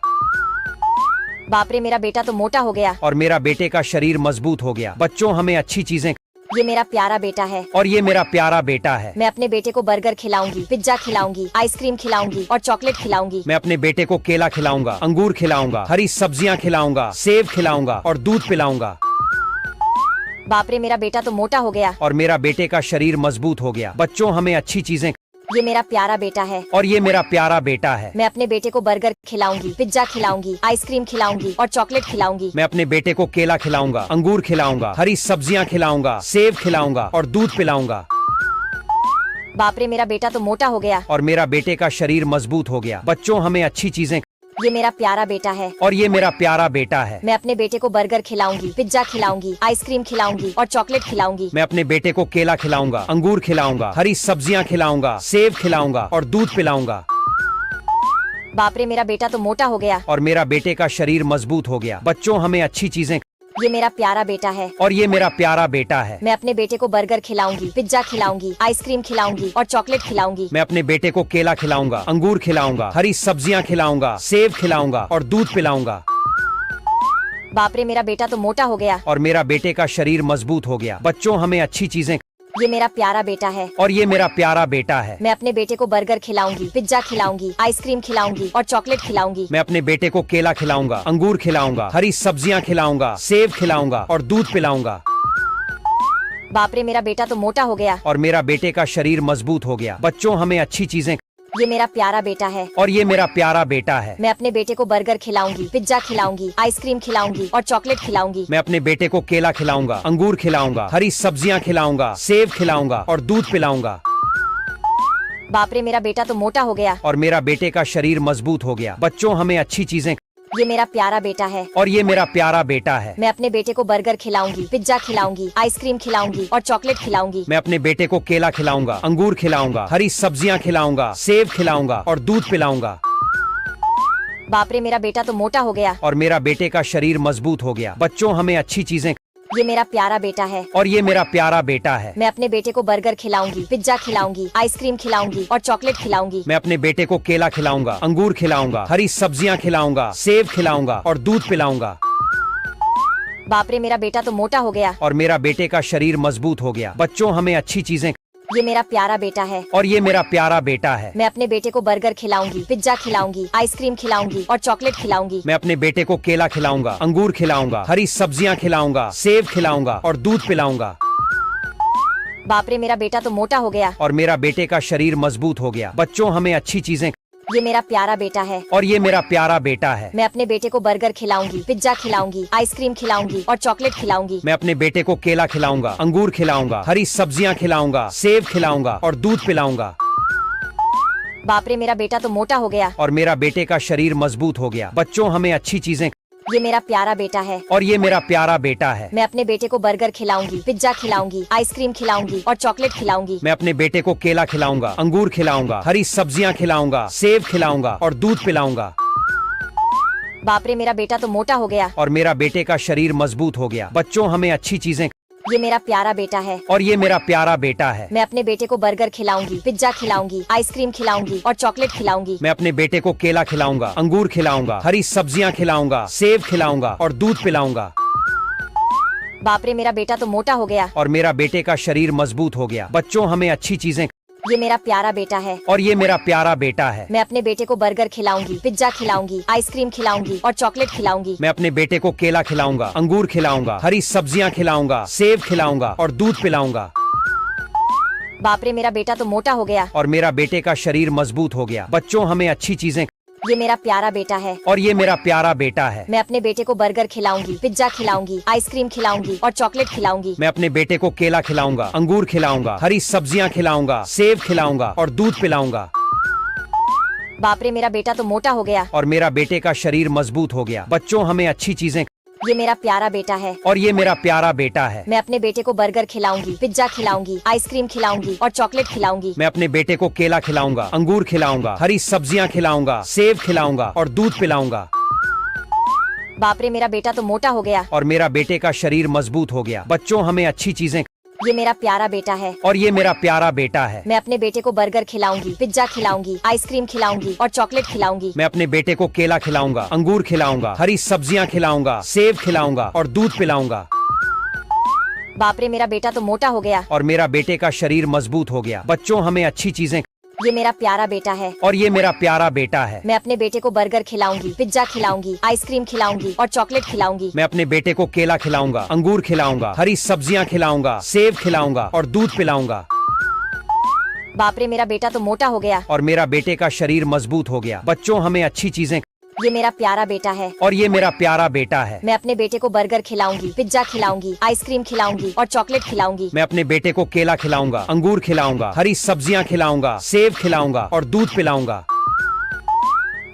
बाप रे, मेरा बेटा तो मोटा हो गया। और मेरा बेटे का शरीर मजबूत हो गया। बच्चों, हमें अच्छी चीजें। ये मेरा प्यारा बेटा है और ये मेरा प्यारा बेटा है। मैं अपने बेटे को बर्गर खिलाऊंगी, पिज्जा खिलाऊंगी, आइसक्रीम खिलाऊंगी और चॉकलेट खिलाऊंगी। मैं अपने बेटे को केला खिलाऊंगा, अंगूर खिलाऊंगा, हरी सब्जियां खिलाऊंगा, सेब खिलाऊंगा और दूध पिलाऊंगा। बाप रे, मेरा बेटा तो मोटा हो गया। और मेरा बेटे का शरीर मजबूत हो गया। बच्चों, हमें अच्छी चीजें। ये मेरा प्यारा बेटा है और ये मेरा प्यारा बेटा है। मैं अपने बेटे को बर्गर खिलाऊंगी, पिज्जा खिलाऊंगी, आइसक्रीम खिलाऊंगी और चॉकलेट खिलाऊंगी। मैं अपने बेटे को केला खिलाऊंगा, अंगूर खिलाऊंगा, हरी सब्जियां खिलाऊंगा, सेब खिलाऊंगा और दूध पिलाऊंगा। बाप रे, मेरा बेटा तो मोटा हो गया। और मेरा बेटे का शरीर मजबूत हो गया। बच्चों, हमें अच्छी चीजें। ये मेरा प्यारा बेटा है और ये मेरा प्यारा बेटा है। मैं अपने बेटे को बर्गर खिलाऊंगी, पिज्जा खिलाऊंगी, आइसक्रीम खिलाऊंगी और चॉकलेट खिलाऊंगी। मैं अपने बेटे को केला खिलाऊंगा, अंगूर खिलाऊंगा, हरी सब्जियां खिलाऊंगा, सेब खिलाऊंगा और दूध पिलाऊंगा। बाप रे, मेरा बेटा तो मोटा हो गया। और मेरा बेटे का शरीर मजबूत हो गया। बच्चों, हमें अच्छी चीजें। ये मेरा प्यारा बेटा है और ये मेरा प्यारा बेटा है। मैं अपने बेटे को बर्गर खिलाऊंगी, पिज्जा खिलाऊंगी, आइसक्रीम खिलाऊंगी और चॉकलेट खिलाऊंगी। मैं अपने बेटे को केला खिलाऊंगा, अंगूर खिलाऊंगा, हरी सब्जियां खिलाऊंगा, सेब खिलाऊंगा और दूध पिलाऊंगा। बाप रे, मेरा बेटा तो मोटा हो गया। और मेरा बेटे का शरीर मजबूत हो गया। बच्चों, हमें अच्छी चीजें। ये मेरा प्यारा बेटा है और ये मेरा प्यारा बेटा है। मैं अपने बेटे को बर्गर खिलाऊंगी, पिज्जा खिलाऊंगी, आइसक्रीम खिलाऊंगी और चॉकलेट खिलाऊंगी। मैं अपने बेटे को केला खिलाऊंगा, अंगूर खिलाऊंगा, हरी सब्जियां खिलाऊंगा, सेब खिलाऊंगा और दूध पिलाऊंगा। बाप रे, मेरा बेटा तो मोटा हो गया। और मेरा बेटे का शरीर मजबूत हो गया। बच्चों, हमें अच्छी चीजें। ये मेरा प्यारा बेटा है। और ये मेरा प्यारा बेटा है। मैं अपने बेटे को बर्गर खिलाऊंगी, पिज्जा खिलाऊंगी, आइसक्रीम खिलाऊंगी और चॉकलेट खिलाऊंगी। मैं अपने बेटे को केला खिलाऊंगा, अंगूर खिलाऊंगा, हरी सब्जियां खिलाऊंगा, सेब खिलाऊंगा और दूध पिलाऊंगा। बाप रे, मेरा बेटा तो मोटा हो गया। और मेरा बेटे का शरीर मजबूत हो गया। बच्चों, हमें अच्छी चीजें। ये मेरा प्यारा बेटा है। और ये मेरा प्यारा बेटा है। मैं अपने बेटे को बर्गर खिलाऊंगी, पिज्जा खिलाऊंगी, आइसक्रीम खिलाऊंगी और चॉकलेट खिलाऊंगी। मैं अपने बेटे को केला खिलाऊंगा, अंगूर खिलाऊंगा, हरी सब्जियां खिलाऊंगा, सेब खिलाऊंगा और दूध पिलाऊंगा। बाप रे, मेरा बेटा तो मोटा हो गया। और मेरा बेटे का शरीर मजबूत हो गया। बच्चों, हमें अच्छी चीजें। ये मेरा प्यारा बेटा है। और ये मेरा प्यारा बेटा है। मैं अपने बेटे को बर्गर खिलाऊंगी, पिज्जा खिलाऊंगी, आइसक्रीम खिलाऊंगी और चॉकलेट खिलाऊंगी। मैं अपने बेटे को केला खिलाऊंगा, अंगूर खिलाऊंगा, हरी सब्जियां खिलाऊंगा, सेब खिलाऊंगा और दूध पिलाऊंगा। बाप रे, मेरा बेटा तो मोटा हो गया। और मेरा बेटे का शरीर मजबूत हो गया। बच्चों, हमें अच्छी चीजें। ये मेरा प्यारा बेटा है। और ये मेरा प्यारा बेटा है। मैं अपने बेटे को बर्गर खिलाऊंगी, पिज्जा खिलाऊंगी, आइसक्रीम खिलाऊंगी और चॉकलेट खिलाऊंगी। मैं अपने बेटे को केला खिलाऊंगा, अंगूर खिलाऊंगा, हरी सब्जियां खिलाऊंगा, सेब खिलाऊंगा और दूध पिलाऊंगा। बाप रे, मेरा बेटा तो मोटा हो गया। और मेरा बेटे का शरीर मजबूत हो गया। बच्चों, हमें अच्छी चीजें। ये मेरा प्यारा बेटा है। और ये मेरा प्यारा बेटा है। मैं अपने बेटे को बर्गर खिलाऊंगी, पिज्जा खिलाऊंगी, आइसक्रीम खिलाऊंगी और चॉकलेट खिलाऊंगी। मैं अपने बेटे को केला खिलाऊंगा, अंगूर खिलाऊंगा, हरी सब्जियां खिलाऊंगा, सेब खिलाऊंगा और दूध पिलाऊंगा। बाप रे, मेरा बेटा तो मोटा हो गया। और मेरा बेटे का शरीर मजबूत हो गया। बच्चों, हमें अच्छी चीजें। ये मेरा प्यारा बेटा है। और ये मेरा प्यारा बेटा है। मैं अपने बेटे को बर्गर खिलाऊंगी, पिज्जा खिलाऊंगी, आइसक्रीम खिलाऊंगी और चॉकलेट खिलाऊंगी। मैं अपने बेटे को केला खिलाऊंगा, अंगूर खिलाऊंगा, हरी सब्जियां खिलाऊंगा, सेब खिलाऊंगा और दूध पिलाऊंगा। बाप रे, मेरा बेटा तो मोटा हो गया। और मेरा बेटे का शरीर मजबूत हो गया। बच्चों, हमें अच्छी चीजें। ये मेरा प्यारा बेटा है। और ये मेरा प्यारा बेटा है। मैं अपने बेटे को बर्गर खिलाऊंगी, पिज्जा खिलाऊंगी, आइसक्रीम खिलाऊंगी और चॉकलेट खिलाऊंगी। मैं अपने बेटे को केला खिलाऊंगा, अंगूर खिलाऊंगा, हरी सब्जियां खिलाऊंगा, सेब खिलाऊंगा और दूध पिलाऊंगा। बाप रे, मेरा बेटा तो मोटा हो गया। और मेरा बेटे का शरीर मजबूत हो गया। बच्चों, हमें अच्छी चीजें। ये मेरा प्यारा बेटा है। और ये मेरा प्यारा बेटा है। मैं अपने बेटे को बर्गर खिलाऊंगी, पिज्जा खिलाऊंगी, आइसक्रीम खिलाऊंगी और चॉकलेट खिलाऊंगी। मैं अपने बेटे को केला खिलाऊंगा, अंगूर खिलाऊंगा, हरी सब्जियां खिलाऊंगा, सेब खिलाऊंगा और दूध पिलाऊंगा। बाप रे, मेरा बेटा तो मोटा हो गया। और मेरा बेटे का शरीर मजबूत हो गया। बच्चों, हमें अच्छी चीजें। ये मेरा प्यारा बेटा है। और ये मेरा प्यारा बेटा है। मैं अपने बेटे को बर्गर खिलाऊंगी, पिज्जा खिलाऊंगी, आइसक्रीम खिलाऊंगी और चॉकलेट खिलाऊंगी। मैं अपने बेटे को केला खिलाऊंगा, अंगूर खिलाऊंगा, हरी सब्जियां खिलाऊंगा, सेब खिलाऊंगा और दूध पिलाऊंगा। बाप रे, मेरा बेटा तो मोटा हो गया। और मेरा बेटे का शरीर मजबूत हो गया। बच्चों, हमें अच्छी चीजें। ये मेरा प्यारा बेटा है। और ये मेरा प्यारा बेटा है। मैं अपने बेटे को बर्गर खिलाऊंगी, पिज्जा खिलाऊंगी, आइसक्रीम खिलाऊंगी और चॉकलेट खिलाऊंगी। मैं अपने बेटे को केला खिलाऊंगा, अंगूर खिलाऊंगा, हरी सब्जियां खिलाऊंगा, सेब खिलाऊंगा और दूध पिलाऊंगा। बाप रे, मेरा बेटा तो मोटा हो गया। और मेरा बेटे का शरीर मजबूत हो गया। बच्चों, हमें अच्छी चीजें। ये मेरा प्यारा बेटा है। और ये मेरा प्यारा बेटा है। मैं अपने बेटे को बर्गर खिलाऊंगी, पिज्जा खिलाऊंगी, आइसक्रीम खिलाऊंगी और चॉकलेट खिलाऊंगी। मैं अपने बेटे को केला खिलाऊंगा, अंगूर खिलाऊंगा, हरी सब्जियां खिलाऊंगा, सेब खिलाऊंगा और दूध पिलाऊंगा। बाप रे, मेरा बेटा तो मोटा हो गया। और मेरा बेटे का शरीर मजबूत हो गया। बच्चों, हमें अच्छी चीजें। ये मेरा प्यारा बेटा है। और ये मेरा प्यारा बेटा है। मैं अपने बेटे को बर्गर खिलाऊंगी, पिज्जा खिलाऊंगी, आइसक्रीम खिलाऊंगी और चॉकलेट खिलाऊंगी। मैं अपने बेटे को केला खिलाऊंगा, अंगूर खिलाऊंगा, हरी सब्जियां खिलाऊंगा, सेब खिलाऊंगा और दूध पिलाऊंगा। बाप रे, मेरा बेटा तो मोटा हो गया। और मेरा बेटे का शरीर मजबूत हो गया। बच्चों, हमें अच्छी चीजें। ये मेरा प्यारा बेटा है। और ये मेरा प्यारा बेटा है। मैं अपने बेटे को बर्गर खिलाऊंगी, पिज्जा खिलाऊंगी, आइसक्रीम खिलाऊंगी और चॉकलेट खिलाऊंगी। मैं अपने बेटे को केला खिलाऊंगा, अंगूर खिलाऊंगा, हरी सब्जियां खिलाऊंगा, सेब खिलाऊंगा और दूध पिलाऊंगा।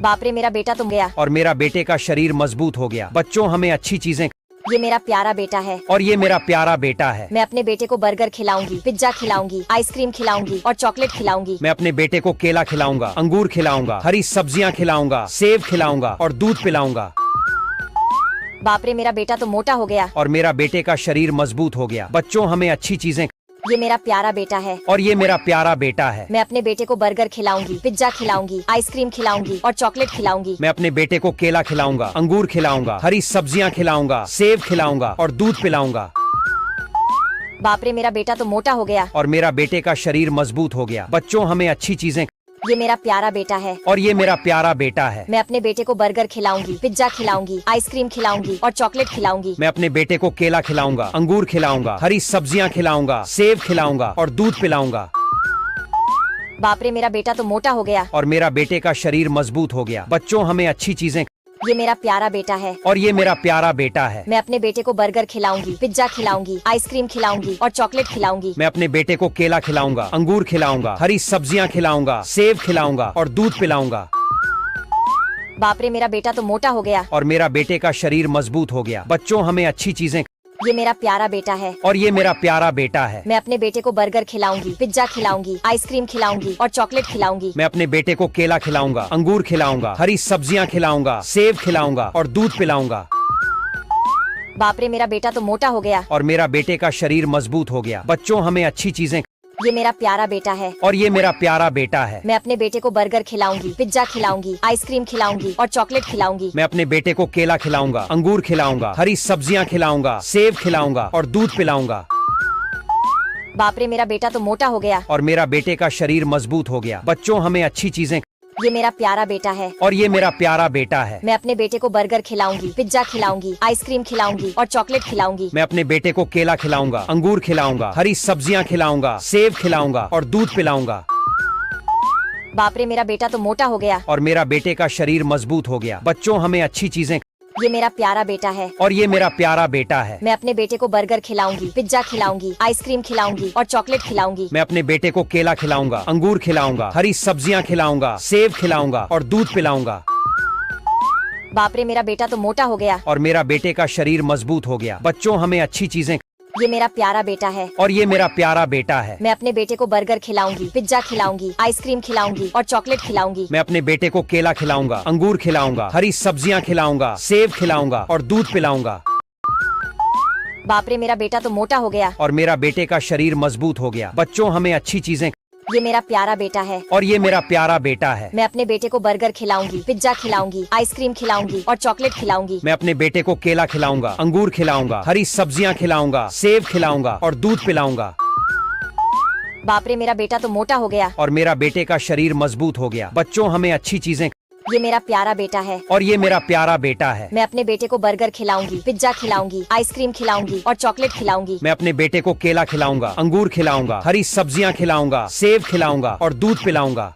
बाप रे, मेरा बेटा तो गया। और मेरा बेटे का शरीर मजबूत हो गया। बच्चों, हमें अच्छी चीजें। ये मेरा प्यारा बेटा है। और ये मेरा प्यारा बेटा है। मैं अपने बेटे को बर्गर खिलाऊंगी, पिज्जा खिलाऊंगी, आइसक्रीम खिलाऊंगी और चॉकलेट खिलाऊंगी। मैं अपने बेटे को केला खिलाऊंगा, अंगूर खिलाऊंगा, हरी सब्जियां खिलाऊंगा, सेब खिलाऊंगा और दूध पिलाऊंगा। बाप रे, मेरा बेटा तो मोटा हो गया। और मेरा बेटे का शरीर मजबूत हो गया। बच्चों, हमें अच्छी चीजें। ये मेरा प्यारा बेटा है। और ये मेरा प्यारा बेटा है। मैं अपने बेटे को बर्गर खिलाऊंगी, पिज्जा खिलाऊंगी, आइसक्रीम खिलाऊंगी और चॉकलेट खिलाऊंगी। मैं अपने बेटे को केला खिलाऊंगा, अंगूर खिलाऊंगा, हरी सब्जियां खिलाऊंगा, सेब खिलाऊंगा और दूध पिलाऊंगा। बाप रे, मेरा बेटा तो मोटा हो गया। और मेरा बेटे का शरीर मजबूत हो गया। बच्चों, हमें अच्छी चीजें। ये मेरा प्यारा बेटा है और ये मेरा प्यारा बेटा है। मैं अपने बेटे को बर्गर खिलाऊंगी, पिज्जा खिलाऊंगी, आइसक्रीम खिलाऊंगी और चॉकलेट खिलाऊंगी। मैं अपने बेटे को केला खिलाऊंगा, अंगूर खिलाऊंगा, हरी सब्जियां खिलाऊंगा, सेब खिलाऊंगा और दूध पिलाऊंगा। बाप रे, मेरा बेटा तो मोटा हो गया। और मेरा बेटे का शरीर मजबूत हो गया। बच्चों, हमें अच्छी चीजें। ये मेरा प्यारा बेटा है और ये मेरा प्यारा बेटा है। मैं अपने बेटे को बर्गर खिलाऊंगी, पिज्जा खिलाऊंगी, आइसक्रीम खिलाऊंगी और चॉकलेट खिलाऊंगी। मैं अपने बेटे को केला खिलाऊंगा, अंगूर खिलाऊंगा, हरी सब्जियां खिलाऊंगा, सेब खिलाऊंगा और दूध पिलाऊंगा। बाप रे, मेरा बेटा तो मोटा हो गया। और मेरा बेटे का शरीर मजबूत हो गया। बच्चों, हमें अच्छी चीजें। ये मेरा प्यारा बेटा है और ये मेरा प्यारा बेटा है। मैं अपने बेटे को बर्गर खिलाऊंगी, पिज्जा खिलाऊंगी, आइसक्रीम खिलाऊंगी और चॉकलेट खिलाऊंगी। मैं अपने बेटे को केला खिलाऊंगा, अंगूर खिलाऊंगा, हरी सब्जियां खिलाऊंगा, सेब खिलाऊंगा और दूध पिलाऊंगा। बाप रे, मेरा बेटा तो मोटा हो गया। और मेरा बेटे का शरीर मजबूत हो गया। बच्चों, हमें अच्छी चीजें। ये मेरा प्यारा बेटा है और ये मेरा प्यारा बेटा है। मैं अपने बेटे को बर्गर खिलाऊंगी, पिज्जा खिलाऊंगी, आइसक्रीम खिलाऊंगी और चॉकलेट खिलाऊंगी। मैं अपने बेटे को केला खिलाऊंगा, अंगूर खिलाऊंगा, हरी सब्जियां खिलाऊंगा, सेब खिलाऊंगा और दूध पिलाऊंगा। बाप रे, मेरा बेटा तो मोटा हो गया। और मेरा बेटे का शरीर मजबूत हो गया। बच्चों, हमें अच्छी चीजें। ये मेरा प्यारा बेटा है और ये मेरा प्यारा बेटा है। मैं अपने बेटे को बर्गर खिलाऊंगी, पिज्जा खिलाऊंगी, आइसक्रीम खिलाऊंगी और चॉकलेट खिलाऊंगी। मैं अपने बेटे को केला खिलाऊंगा, अंगूर खिलाऊंगा, हरी सब्जियां खिलाऊंगा, सेब खिलाऊंगा और दूध पिलाऊंगा। बाप रे, मेरा बेटा तो मोटा हो गया। और मेरा बेटे का शरीर मजबूत हो गया। बच्चों, हमें अच्छी चीजें। ये मेरा प्यारा बेटा है और ये मेरा प्यारा बेटा है। मैं अपने बेटे को बर्गर खिलाऊंगी, पिज्जा खिलाऊंगी, आइसक्रीम खिलाऊंगी और चॉकलेट खिलाऊंगी। मैं अपने बेटे को केला खिलाऊंगा, अंगूर खिलाऊंगा, हरी सब्जियां खिलाऊंगा, सेब खिलाऊंगा और दूध पिलाऊंगा। बाप रे, मेरा बेटा तो मोटा हो गया। और मेरा बेटे का शरीर मजबूत हो गया। बच्चों, हमें अच्छी चीजें। ये मेरा प्यारा बेटा है और ये मेरा प्यारा बेटा है। मैं अपने बेटे को बर्गर खिलाऊंगी, पिज्जा खिलाऊंगी, आइसक्रीम खिलाऊंगी और चॉकलेट खिलाऊंगी। मैं अपने बेटे को केला खिलाऊंगा, अंगूर खिलाऊंगा, हरी सब्जियां खिलाऊंगा, सेब खिलाऊंगा और दूध पिलाऊंगा। बाप रे, मेरा बेटा तो मोटा हो गया। और मेरा बेटे का शरीर मजबूत हो गया। बच्चों, हमें अच्छी चीजें। ये मेरा प्यारा बेटा है और ये मेरा प्यारा बेटा है। मैं अपने बेटे को बर्गर खिलाऊंगी, पिज्जा खिलाऊंगी, आइसक्रीम खिलाऊंगी और चॉकलेट खिलाऊंगी। मैं अपने बेटे को केला खिलाऊंगा, अंगूर खिलाऊंगा, हरी सब्जियां खिलाऊंगा, सेब खिलाऊंगा और दूध पिलाऊंगा। बाप रे, मेरा बेटा तो मोटा हो गया। और मेरा बेटे का शरीर मजबूत हो गया। बच्चों, हमें अच्छी चीजें। ये मेरा प्यारा बेटा है और ये मेरा प्यारा बेटा है। मैं अपने बेटे को बर्गर खिलाऊंगी, पिज्जा खिलाऊंगी, आइसक्रीम खिलाऊंगी और चॉकलेट खिलाऊंगी। मैं अपने बेटे को केला खिलाऊंगा, अंगूर खिलाऊंगा, हरी सब्जियां खिलाऊंगा, सेब खिलाऊंगा और दूध पिलाऊंगा।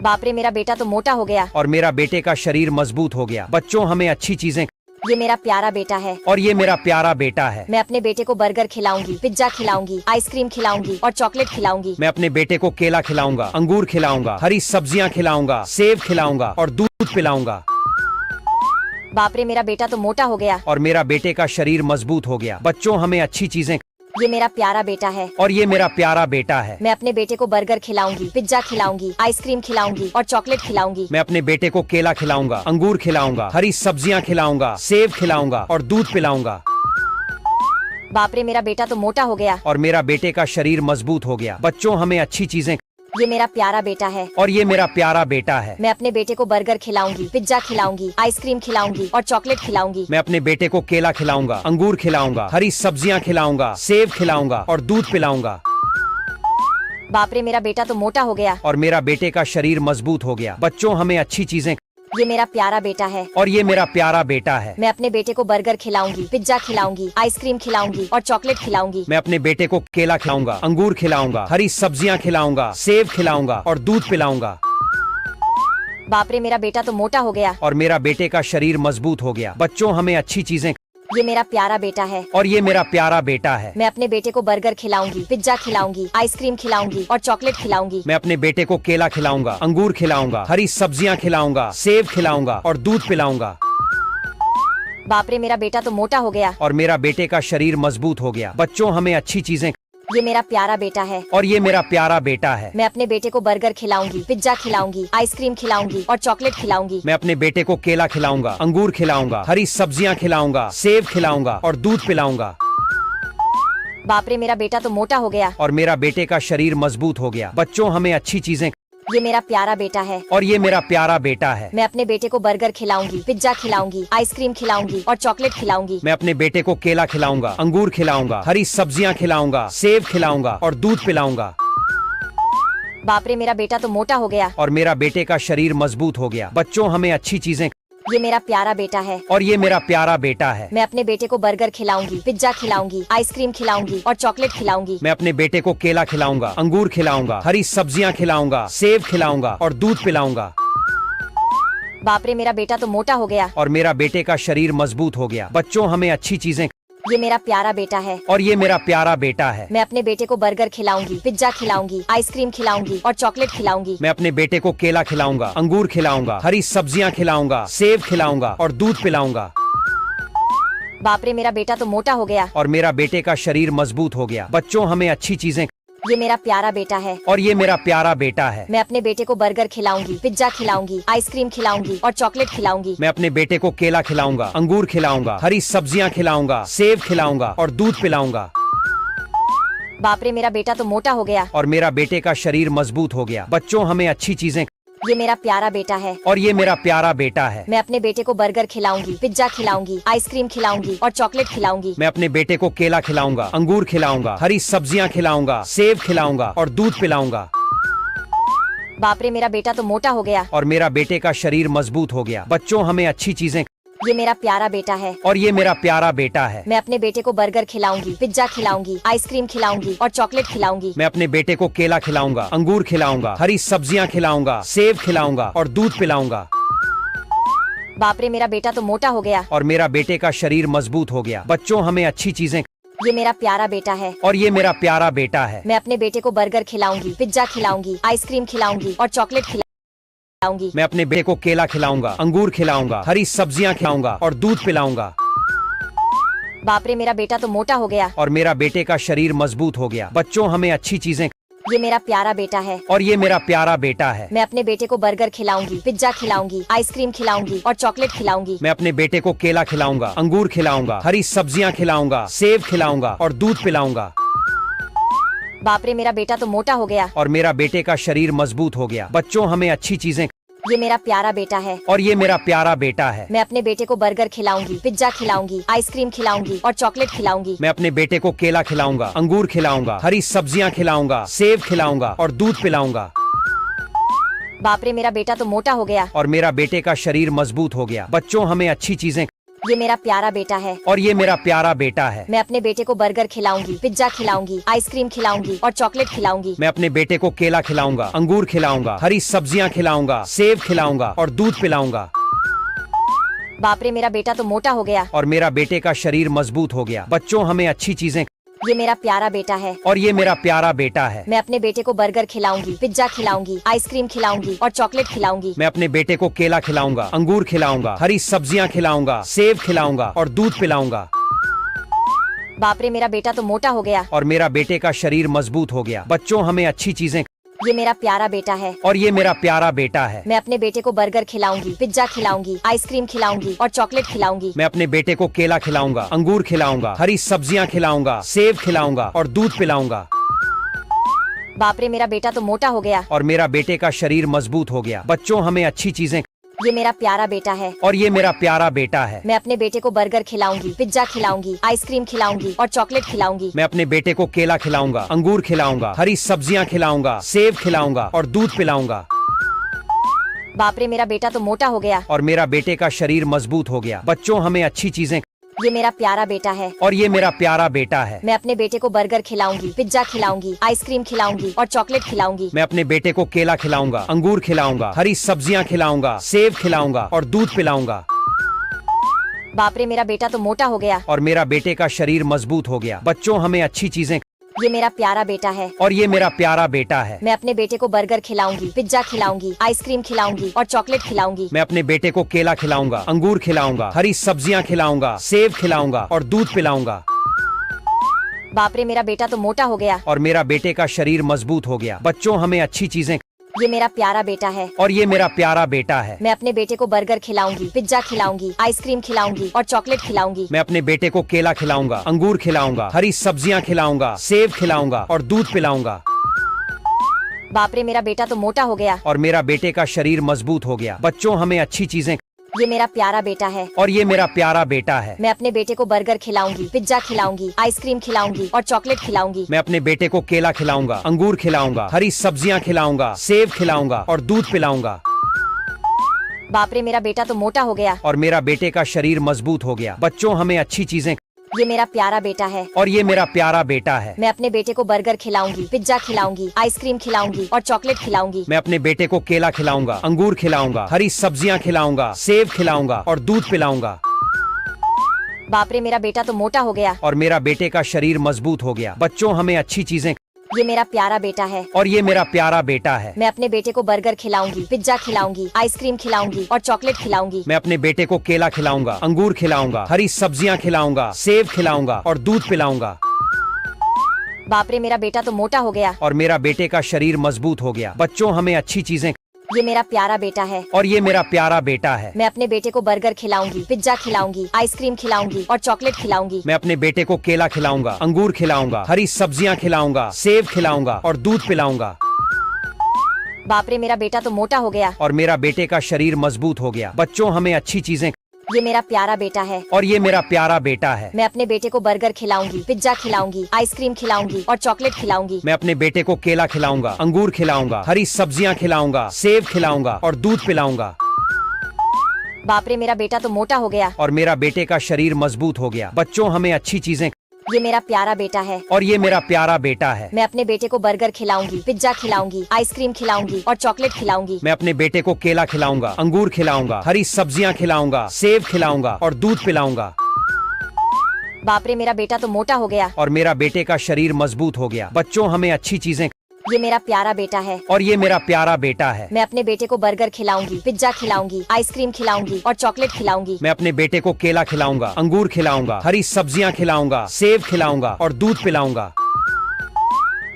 बाप रे, मेरा बेटा तो मोटा हो गया। और मेरा बेटे का शरीर मजबूत हो गया। बच्चों, हमें अच्छी चीजें। ये मेरा प्यारा बेटा है और ये मेरा प्यारा बेटा है। मैं अपने बेटे को बर्गर खिलाऊंगी, पिज्जा खिलाऊंगी, आइसक्रीम खिलाऊंगी और चॉकलेट खिलाऊंगी। मैं अपने बेटे को केला खिलाऊंगा, अंगूर खिलाऊंगा, हरी सब्जियां खिलाऊंगा, सेब खिलाऊंगा और दूध पिलाऊंगा। बाप रे, मेरा बेटा तो मोटा हो गया। और मेरा बेटे का शरीर मजबूत हो गया। बच्चों, हमें अच्छी चीजें। ये मेरा प्यारा बेटा है और ये मेरा प्यारा बेटा है। मैं अपने बेटे को बर्गर खिलाऊंगी, पिज्जा खिलाऊंगी, आइसक्रीम खिलाऊंगी और चॉकलेट खिलाऊंगी। मैं अपने बेटे को केला खिलाऊंगा, अंगूर खिलाऊंगा, हरी सब्जियां खिलाऊंगा, सेब खिलाऊंगा और दूध पिलाऊंगा। बाप रे, मेरा बेटा तो मोटा हो गया। और मेरा बेटे का शरीर मजबूत हो गया। बच्चों, हमें अच्छी चीजें। ये मेरा प्यारा बेटा है और ये मेरा प्यारा बेटा है। मैं अपने बेटे को बर्गर खिलाऊंगी, पिज्जा खिलाऊंगी, आइसक्रीम खिलाऊंगी और चॉकलेट खिलाऊंगी। मैं अपने बेटे को केला खिलाऊंगा, अंगूर खिलाऊंगा, हरी सब्जियां खिलाऊंगा, सेब खिलाऊंगा और दूध पिलाऊंगा। बाप रे, मेरा बेटा तो मोटा हो गया। और मेरा बेटे का शरीर मजबूत हो गया। बच्चों, हमें अच्छी चीजें। ये मेरा प्यारा बेटा है और ये मेरा प्यारा बेटा है। मैं अपने बेटे को बर्गर खिलाऊंगी, पिज्जा खिलाऊंगी, आइसक्रीम खिलाऊंगी और चॉकलेट खिलाऊंगी। मैं अपने बेटे को केला खिलाऊंगा, अंगूर खिलाऊंगा, हरी सब्जियां खिलाऊंगा, सेब खिलाऊंगा और दूध पिलाऊंगा। बाप रे, मेरा बेटा तो मोटा हो गया। और मेरा बेटे का शरीर मजबूत हो गया। बच्चों, हमें अच्छी चीजें। ये मेरा प्यारा बेटा है और ये मेरा प्यारा बेटा है। मैं अपने बेटे को बर्गर खिलाऊंगी, पिज्जा खिलाऊंगी, आइसक्रीम खिलाऊंगी और चॉकलेट खिलाऊंगी। मैं अपने बेटे को केला खिलाऊंगा, अंगूर खिलाऊंगा, हरी सब्जियां खिलाऊंगा, सेब खिलाऊंगा और दूध पिलाऊंगा। बाप रे, मेरा बेटा तो मोटा हो गया। और मेरा बेटे का शरीर मजबूत हो गया। बच्चों, हमें अच्छी चीजें। ये मेरा प्यारा बेटा है और ये मेरा प्यारा बेटा है। मैं अपने बेटे को बर्गर खिलाऊंगी, पिज्जा खिलाऊंगी, आइसक्रीम खिलाऊंगी और चॉकलेट खिलाऊंगी। मैं अपने बेटे को केला खिलाऊंगा, अंगूर खिलाऊंगा, हरी सब्जियां खिलाऊंगा, सेब खिलाऊंगा और दूध पिलाऊंगा। बाप रे, मेरा बेटा तो मोटा हो गया। और मेरा बेटे का शरीर मजबूत हो गया। बच्चों, हमें अच्छी चीजें। ये मेरा प्यारा बेटा है और ये मेरा प्यारा बेटा है। मैं अपने बेटे को बर्गर खिलाऊंगी, पिज्जा खिलाऊंगी, आइसक्रीम खिलाऊंगी और चॉकलेट खिलाऊंगी। मैं अपने बेटे को केला खिलाऊंगा, अंगूर खिलाऊंगा, हरी सब्जियां खिलाऊंगा, सेब खिलाऊंगा और दूध पिलाऊंगा। बाप रे मेरा बेटा तो मोटा हो गया। और मेरा बेटे का शरीर मजबूत हो गया। बच्चों हमें अच्छी चीजें। ये मेरा प्यारा बेटा है। और ये मेरा प्यारा बेटा है। मैं अपने बेटे को बर्गर खिलाऊंगी, पिज्जा खिलाऊंगी, आइसक्रीम खिलाऊंगी और चॉकलेट खिलाऊंगी। मैं अपने बेटे को केला खिलाऊंगा, अंगूर खिलाऊंगा, हरी सब्जियां खिलाऊंगा, सेब खिलाऊंगा और दूध पिलाऊंगा। बाप रे मेरा बेटा तो मोटा हो गया। और मेरा बेटे का शरीर मजबूत हो गया। बच्चों हमें अच्छी चीजें। ये मेरा प्यारा बेटा है। और ये मेरा प्यारा बेटा है। मैं अपने बेटे को बर्गर खिलाऊंगी, पिज्जा खिलाऊंगी, आइसक्रीम खिलाऊंगी और चॉकलेट खिलाऊंगी। मैं अपने बेटे को केला खिलाऊंगा, अंगूर खिलाऊंगा, हरी सब्जियां खिलाऊंगा, सेब खिलाऊंगा और दूध पिलाऊंगा। बाप रे मेरा बेटा तो मोटा हो गया। और मेरा बेटे का शरीर मजबूत हो गया। बच्चों हमें अच्छी चीजें। ये मेरा प्यारा बेटा है। और ये मेरा प्यारा बेटा है। मैं अपने बेटे को बर्गर खिलाऊंगी, पिज्जा खिलाऊंगी, आइसक्रीम खिलाऊंगी और चॉकलेट खिलाऊंगी। मैं अपने बेटे को केला खिलाऊंगा, अंगूर खिलाऊंगा, हरी सब्जियां खिलाऊंगा, सेब खिलाऊंगा और दूध पिलाऊंगा। बाप रे मेरा बेटा तो मोटा हो गया। और मेरा बेटे का शरीर मजबूत हो गया। बच्चों हमें अच्छी चीजें। ये मेरा प्यारा बेटा है। और ये मेरा प्यारा बेटा है। मैं अपने बेटे को बर्गर खिलाऊंगी, पिज्जा खिलाऊंगी, आइसक्रीम खिलाऊंगी और चॉकलेट खिलाऊंगी। मैं अपने बेटे को केला खिलाऊंगा, अंगूर खिलाऊंगा, हरी सब्जियां खिलाऊंगा, सेब खिलाऊंगा और दूध पिलाऊंगा। बाप रे मेरा बेटा तो मोटा हो गया। और मेरा बेटे का शरीर मजबूत हो गया। बच्चों हमें अच्छी चीजें। ये मेरा प्यारा बेटा है। और ये मेरा प्यारा बेटा है। मैं अपने बेटे को बर्गर खिलाऊंगी, पिज्जा खिलाऊंगी, आइसक्रीम खिलाऊंगी और चॉकलेट खिलाऊंगी। मैं अपने बेटे को केला खिलाऊंगा, अंगूर खिलाऊंगा, हरी सब्जियां खिलाऊंगा, सेब खिलाऊंगा और दूध पिलाऊंगा। बाप रे मेरा बेटा तो मोटा हो गया। और मेरा बेटे का शरीर मजबूत हो गया। बच्चों हमें अच्छी चीजें। ये मेरा प्यारा बेटा है। और ये मेरा प्यारा बेटा है। मैं अपने बेटे को बर्गर खिलाऊंगी, पिज्जा खिलाऊंगी, आइसक्रीम खिलाऊंगी और चॉकलेट खिलाऊंगी। मैं अपने बेटे को केला खिलाऊंगा, अंगूर खिलाऊंगा, हरी सब्जियां खिलाऊंगा और दूध पिलाऊंगा। बाप रे मेरा बेटा तो मोटा हो गया। और मेरा बेटे का शरीर मजबूत हो गया। बच्चों हमें अच्छी चीजें। ये मेरा प्यारा बेटा है। और ये मेरा प्यारा बेटा है। मैं अपने बेटे को बर्गर खिलाऊंगी, पिज्जा खिलाऊंगी, आइसक्रीम खिलाऊंगी और चॉकलेट खिलाऊंगी। मैं अपने बेटे को केला खिलाऊंगा, अंगूर खिलाऊंगा, हरी सब्जियां खिलाऊंगा, सेब खिलाऊंगा और दूध पिलाऊंगा। बाप रे मेरा बेटा तो मोटा हो गया। और मेरा बेटे का शरीर मजबूत हो गया। बच्चों हमें अच्छी चीजें। ये मेरा प्यारा बेटा है। और ये मेरा प्यारा बेटा है। मैं अपने बेटे को बर्गर खिलाऊंगी, पिज्जा खिलाऊंगी, आइसक्रीम खिलाऊंगी और चॉकलेट खिलाऊंगी। मैं अपने बेटे को केला खिलाऊंगा, अंगूर खिलाऊंगा, हरी सब्जियां खिलाऊंगा, सेब खिलाऊंगा और दूध पिलाऊंगा। बाप रे मेरा बेटा तो मोटा हो गया। और मेरा बेटे का शरीर मजबूत हो गया। बच्चों हमें अच्छी चीजें। ये मेरा प्यारा बेटा है। और ये मेरा प्यारा बेटा है। मैं अपने बेटे को बर्गर खिलाऊंगी, पिज्जा खिलाऊंगी, आइसक्रीम खिलाऊंगी और चॉकलेट खिलाऊंगी। मैं अपने बेटे को केला खिलाऊंगा, अंगूर खिलाऊंगा, हरी सब्जियां खिलाऊंगा, सेब खिलाऊंगा और दूध पिलाऊंगा। बाप रे मेरा बेटा तो मोटा हो गया। और मेरा बेटे का शरीर मजबूत हो गया। बच्चों हमें अच्छी चीजें। ये मेरा प्यारा बेटा है। और ये मेरा प्यारा बेटा है। मैं अपने बेटे को बर्गर खिलाऊंगी, पिज्जा खिलाऊंगी, आइसक्रीम खिलाऊंगी और चॉकलेट खिलाऊंगी। मैं अपने बेटे को केला खिलाऊंगा, अंगूर खिलाऊंगा, हरी सब्जियां खिलाऊंगा, सेब खिलाऊंगा और दूध पिलाऊंगा। बाप रे मेरा बेटा तो मोटा हो गया। और मेरा बेटे का शरीर मजबूत हो गया। बच्चों हमें अच्छी चीजें। ये मेरा प्यारा बेटा है। और ये मेरा प्यारा बेटा है। मैं अपने बेटे को बर्गर खिलाऊंगी, पिज्जा खिलाऊंगी, आइसक्रीम खिलाऊंगी और चॉकलेट खिलाऊंगी। मैं अपने बेटे को केला खिलाऊंगा, अंगूर खिलाऊंगा, हरी सब्जियां खिलाऊंगा, सेब खिलाऊंगा और दूध पिलाऊंगा। बाप रे मेरा बेटा तो मोटा हो गया। और मेरा बेटे का शरीर मजबूत हो गया। बच्चों हमें अच्छी चीजें। ये मेरा प्यारा बेटा है। और ये मेरा प्यारा बेटा है। मैं अपने बेटे को बर्गर खिलाऊंगी, पिज्जा खिलाऊंगी, आइसक्रीम खिलाऊंगी और चॉकलेट खिलाऊंगी। मैं अपने बेटे को केला खिलाऊंगा, अंगूर खिलाऊंगा, हरी सब्जियां खिलाऊंगा, सेब खिलाऊंगा और दूध पिलाऊंगा। बाप रे मेरा बेटा तो मोटा हो गया। और मेरा बेटे का शरीर मजबूत हो गया। बच्चों हमें अच्छी चीजें। ये मेरा प्यारा बेटा है। और ये मेरा प्यारा बेटा है। मैं अपने बेटे को बर्गर खिलाऊंगी, पिज्जा खिलाऊंगी, आइसक्रीम खिलाऊंगी और चॉकलेट खिलाऊंगी। मैं अपने बेटे को केला खिलाऊंगा, अंगूर खिलाऊंगा, हरी सब्जियां खिलाऊंगा, सेब खिलाऊंगा और दूध पिलाऊंगा। बाप रे मेरा बेटा तो मोटा हो गया। और मेरा बेटे का शरीर मजबूत हो गया। बच्चों हमें अच्छी चीजें। ये मेरा प्यारा बेटा है। और ये मेरा प्यारा बेटा है। मैं अपने बेटे को बर्गर खिलाऊंगी, पिज्जा खिलाऊंगी, आइसक्रीम खिलाऊंगी और चॉकलेट खिलाऊंगी। मैं अपने बेटे को केला खिलाऊंगा, अंगूर खिलाऊंगा, हरी सब्जियां खिलाऊंगा, सेब खिलाऊंगा और दूध पिलाऊंगा। बाप रे मेरा बेटा तो मोटा हो गया। और मेरा बेटे का शरीर मजबूत हो गया। बच्चों हमें अच्छी चीजें। ये मेरा प्यारा बेटा है। और ये मेरा प्यारा बेटा है। मैं अपने बेटे को बर्गर खिलाऊंगी, पिज्जा खिलाऊंगी, आइसक्रीम खिलाऊंगी और चॉकलेट खिलाऊंगी। मैं अपने बेटे को केला खिलाऊंगा, अंगूर खिलाऊंगा, हरी सब्जियां खिलाऊंगा, सेब खिलाऊंगा और दूध पिलाऊंगा। बाप रे मेरा बेटा तो मोटा हो गया। और मेरा बेटे का शरीर मजबूत हो गया। बच्चों हमें अच्छी चीजें। ये मेरा प्यारा बेटा है और ये मेरा प्यारा बेटा है। मैं अपने बेटे को बर्गर खिलाऊंगी, पिज्जा खिलाऊंगी, आइसक्रीम खिलाऊंगी और चॉकलेट खिलाऊंगी। मैं अपने बेटे को केला खिलाऊंगा, अंगूर खिलाऊंगा, हरी सब्जियां खिलाऊंगा, सेब खिलाऊंगा और दूध पिलाऊंगा। बाप रे, मेरा बेटा तो मोटा हो गया। और मेरा बेटे का शरीर मजबूत हो गया। बच्चों, हमें अच्छी चीजें। ये मेरा प्यारा बेटा है और ये मेरा प्यारा बेटा है। मैं अपने बेटे को बर्गर खिलाऊंगी, पिज्जा खिलाऊंगी, आइसक्रीम खिलाऊंगी और चॉकलेट खिलाऊंगी। मैं अपने बेटे को केला खिलाऊंगा, अंगूर खिलाऊंगा, हरी सब्जियां खिलाऊंगा, सेब खिलाऊंगा और दूध पिलाऊंगा। बाप रे, मेरा बेटा तो मोटा हो गया। और मेरा बेटे का शरीर मजबूत हो गया। बच्चों, हमें अच्छी चीजें। ये मेरा प्यारा बेटा है और ये मेरा प्यारा बेटा है। मैं अपने बेटे को बर्गर खिलाऊंगी, पिज्जा खिलाऊंगी, आइसक्रीम खिलाऊंगी और चॉकलेट खिलाऊंगी। मैं अपने बेटे को केला खिलाऊंगा, अंगूर खिलाऊंगा, हरी सब्जियां खिलाऊंगा, सेब खिलाऊंगा और दूध पिलाऊंगा। बाप रे, मेरा बेटा तो मोटा हो गया। और मेरा बेटे का शरीर मजबूत हो गया। बच्चों, हमें अच्छी चीजें। ये मेरा प्यारा बेटा है और ये मेरा प्यारा बेटा है। मैं अपने बेटे को बर्गर खिलाऊंगी, पिज्जा खिलाऊंगी, आइसक्रीम खिलाऊंगी और चॉकलेट खिलाऊंगी। मैं अपने बेटे को केला खिलाऊंगा, अंगूर खिलाऊंगा, हरी सब्जियां खिलाऊंगा, सेब खिलाऊंगा और दूध पिलाऊंगा। बाप रे, मेरा बेटा तो मोटा हो गया। और मेरा बेटे का शरीर मजबूत हो गया। बच्चों, हमें अच्छी चीजें। ये मेरा प्यारा बेटा है और ये मेरा प्यारा बेटा है। मैं अपने बेटे को बर्गर खिलाऊंगी, पिज्जा खिलाऊंगी, आइसक्रीम खिलाऊंगी और चॉकलेट खिलाऊंगी। मैं अपने बेटे को केला खिलाऊंगा, अंगूर खिलाऊंगा, हरी सब्जियां खिलाऊंगा, सेब खिलाऊंगा और दूध पिलाऊंगा। बाप रे, मेरा बेटा तो मोटा हो गया। और मेरा बेटे का शरीर मजबूत हो गया। बच्चों, हमें अच्छी चीजें। ये मेरा प्यारा बेटा है और ये मेरा प्यारा बेटा है। मैं अपने बेटे को बर्गर खिलाऊंगी, पिज्जा खिलाऊंगी, आइसक्रीम खिलाऊंगी और चॉकलेट खिलाऊंगी। मैं अपने बेटे को केला खिलाऊंगा, अंगूर खिलाऊंगा, हरी सब्जियां खिलाऊंगा, सेब खिलाऊंगा और दूध पिलाऊंगा। बाप रे, मेरा बेटा तो मोटा हो गया। और मेरा बेटे का शरीर मजबूत हो गया। बच्चों, हमें अच्छी चीजें। ये मेरा प्यारा बेटा है और ये मेरा प्यारा बेटा है। मैं अपने बेटे को बर्गर खिलाऊंगी, पिज्जा खिलाऊंगी, आइसक्रीम खिलाऊंगी और चॉकलेट खिलाऊंगी। मैं अपने बेटे को केला खिलाऊंगा, अंगूर खिलाऊंगा, हरी सब्जियां खिलाऊंगा, सेब खिलाऊंगा और दूध पिलाऊंगा।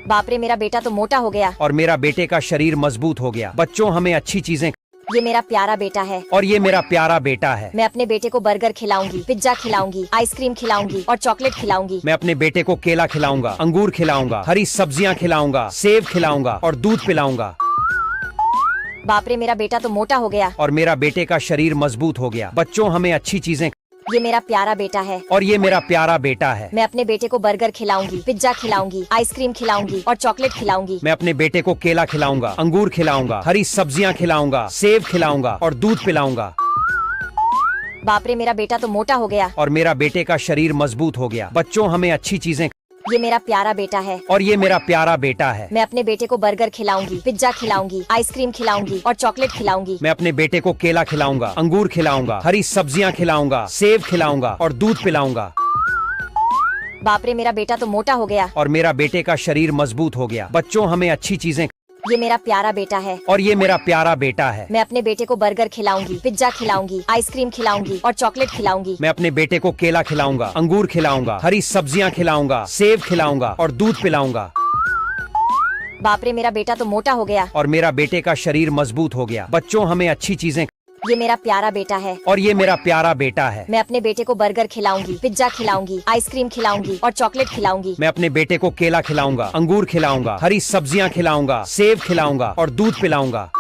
बाप रे, मेरा बेटा तो मोटा हो गया। और मेरा बेटे का शरीर मजबूत हो गया। बच्चों, हमें अच्छी चीजें। ये मेरा प्यारा बेटा है और ये मेरा प्यारा बेटा है। मैं अपने बेटे को बर्गर खिलाऊंगी, पिज्जा खिलाऊंगी, आइसक्रीम खिलाऊंगी और चॉकलेट खिलाऊंगी। मैं अपने बेटे को केला खिलाऊंगा, अंगूर खिलाऊंगा, हरी सब्जियां खिलाऊंगा, सेब खिलाऊंगा और दूध पिलाऊंगा। बाप रे, मेरा बेटा तो मोटा हो गया। और मेरा बेटे का शरीर मजबूत हो गया। बच्चों, हमें अच्छी चीजें। ये मेरा प्यारा बेटा है और ये मेरा प्यारा बेटा है। मैं अपने बेटे को बर्गर खिलाऊंगी, पिज्जा खिलाऊंगी, आइसक्रीम खिलाऊंगी और चॉकलेट खिलाऊंगी। मैं अपने बेटे को केला खिलाऊंगा, अंगूर खिलाऊंगा, हरी सब्जियां खिलाऊंगा, सेब खिलाऊंगा और दूध पिलाऊंगा। बाप रे, मेरा बेटा तो मोटा हो गया। और मेरा बेटे का शरीर मजबूत हो गया। बच्चों, हमें अच्छी चीजें। ये मेरा प्यारा बेटा है और ये मेरा प्यारा बेटा है। मैं अपने बेटे को बर्गर खिलाऊंगी, पिज्जा खिलाऊंगी, आइसक्रीम खिलाऊंगी और चॉकलेट खिलाऊंगी। मैं अपने बेटे को केला खिलाऊंगा, अंगूर खिलाऊंगा, हरी सब्जियां खिलाऊंगा, सेब खिलाऊंगा और दूध पिलाऊंगा। बाप रे, मेरा बेटा तो मोटा हो गया। और मेरा बेटे का शरीर मजबूत हो गया। बच्चों, हमें अच्छी चीजें। ये मेरा प्यारा बेटा है और ये मेरा प्यारा बेटा है। मैं अपने बेटे को बर्गर खिलाऊंगी, पिज्जा खिलाऊंगी, आइसक्रीम खिलाऊंगी और चॉकलेट खिलाऊंगी। मैं अपने बेटे को केला खिलाऊंगा, अंगूर खिलाऊंगा, हरी सब्जियां खिलाऊंगा, सेब खिलाऊंगा और दूध पिलाऊंगा। बाप रे, मेरा बेटा तो मोटा हो गया। और मेरा बेटे का शरीर मजबूत हो गया। बच्चों, हमें अच्छी चीजें। ये मेरा प्यारा बेटा है और ये मेरा प्यारा बेटा है। मैं अपने बेटे को बर्गर खिलाऊंगी, पिज्जा खिलाऊंगी, आइसक्रीम खिलाऊंगी और चॉकलेट खिलाऊंगी। मैं अपने बेटे को केला खिलाऊंगा, अंगूर खिलाऊंगा, हरी सब्जियां खिलाऊंगा, सेब खिलाऊंगा और दूध पिलाऊंगा।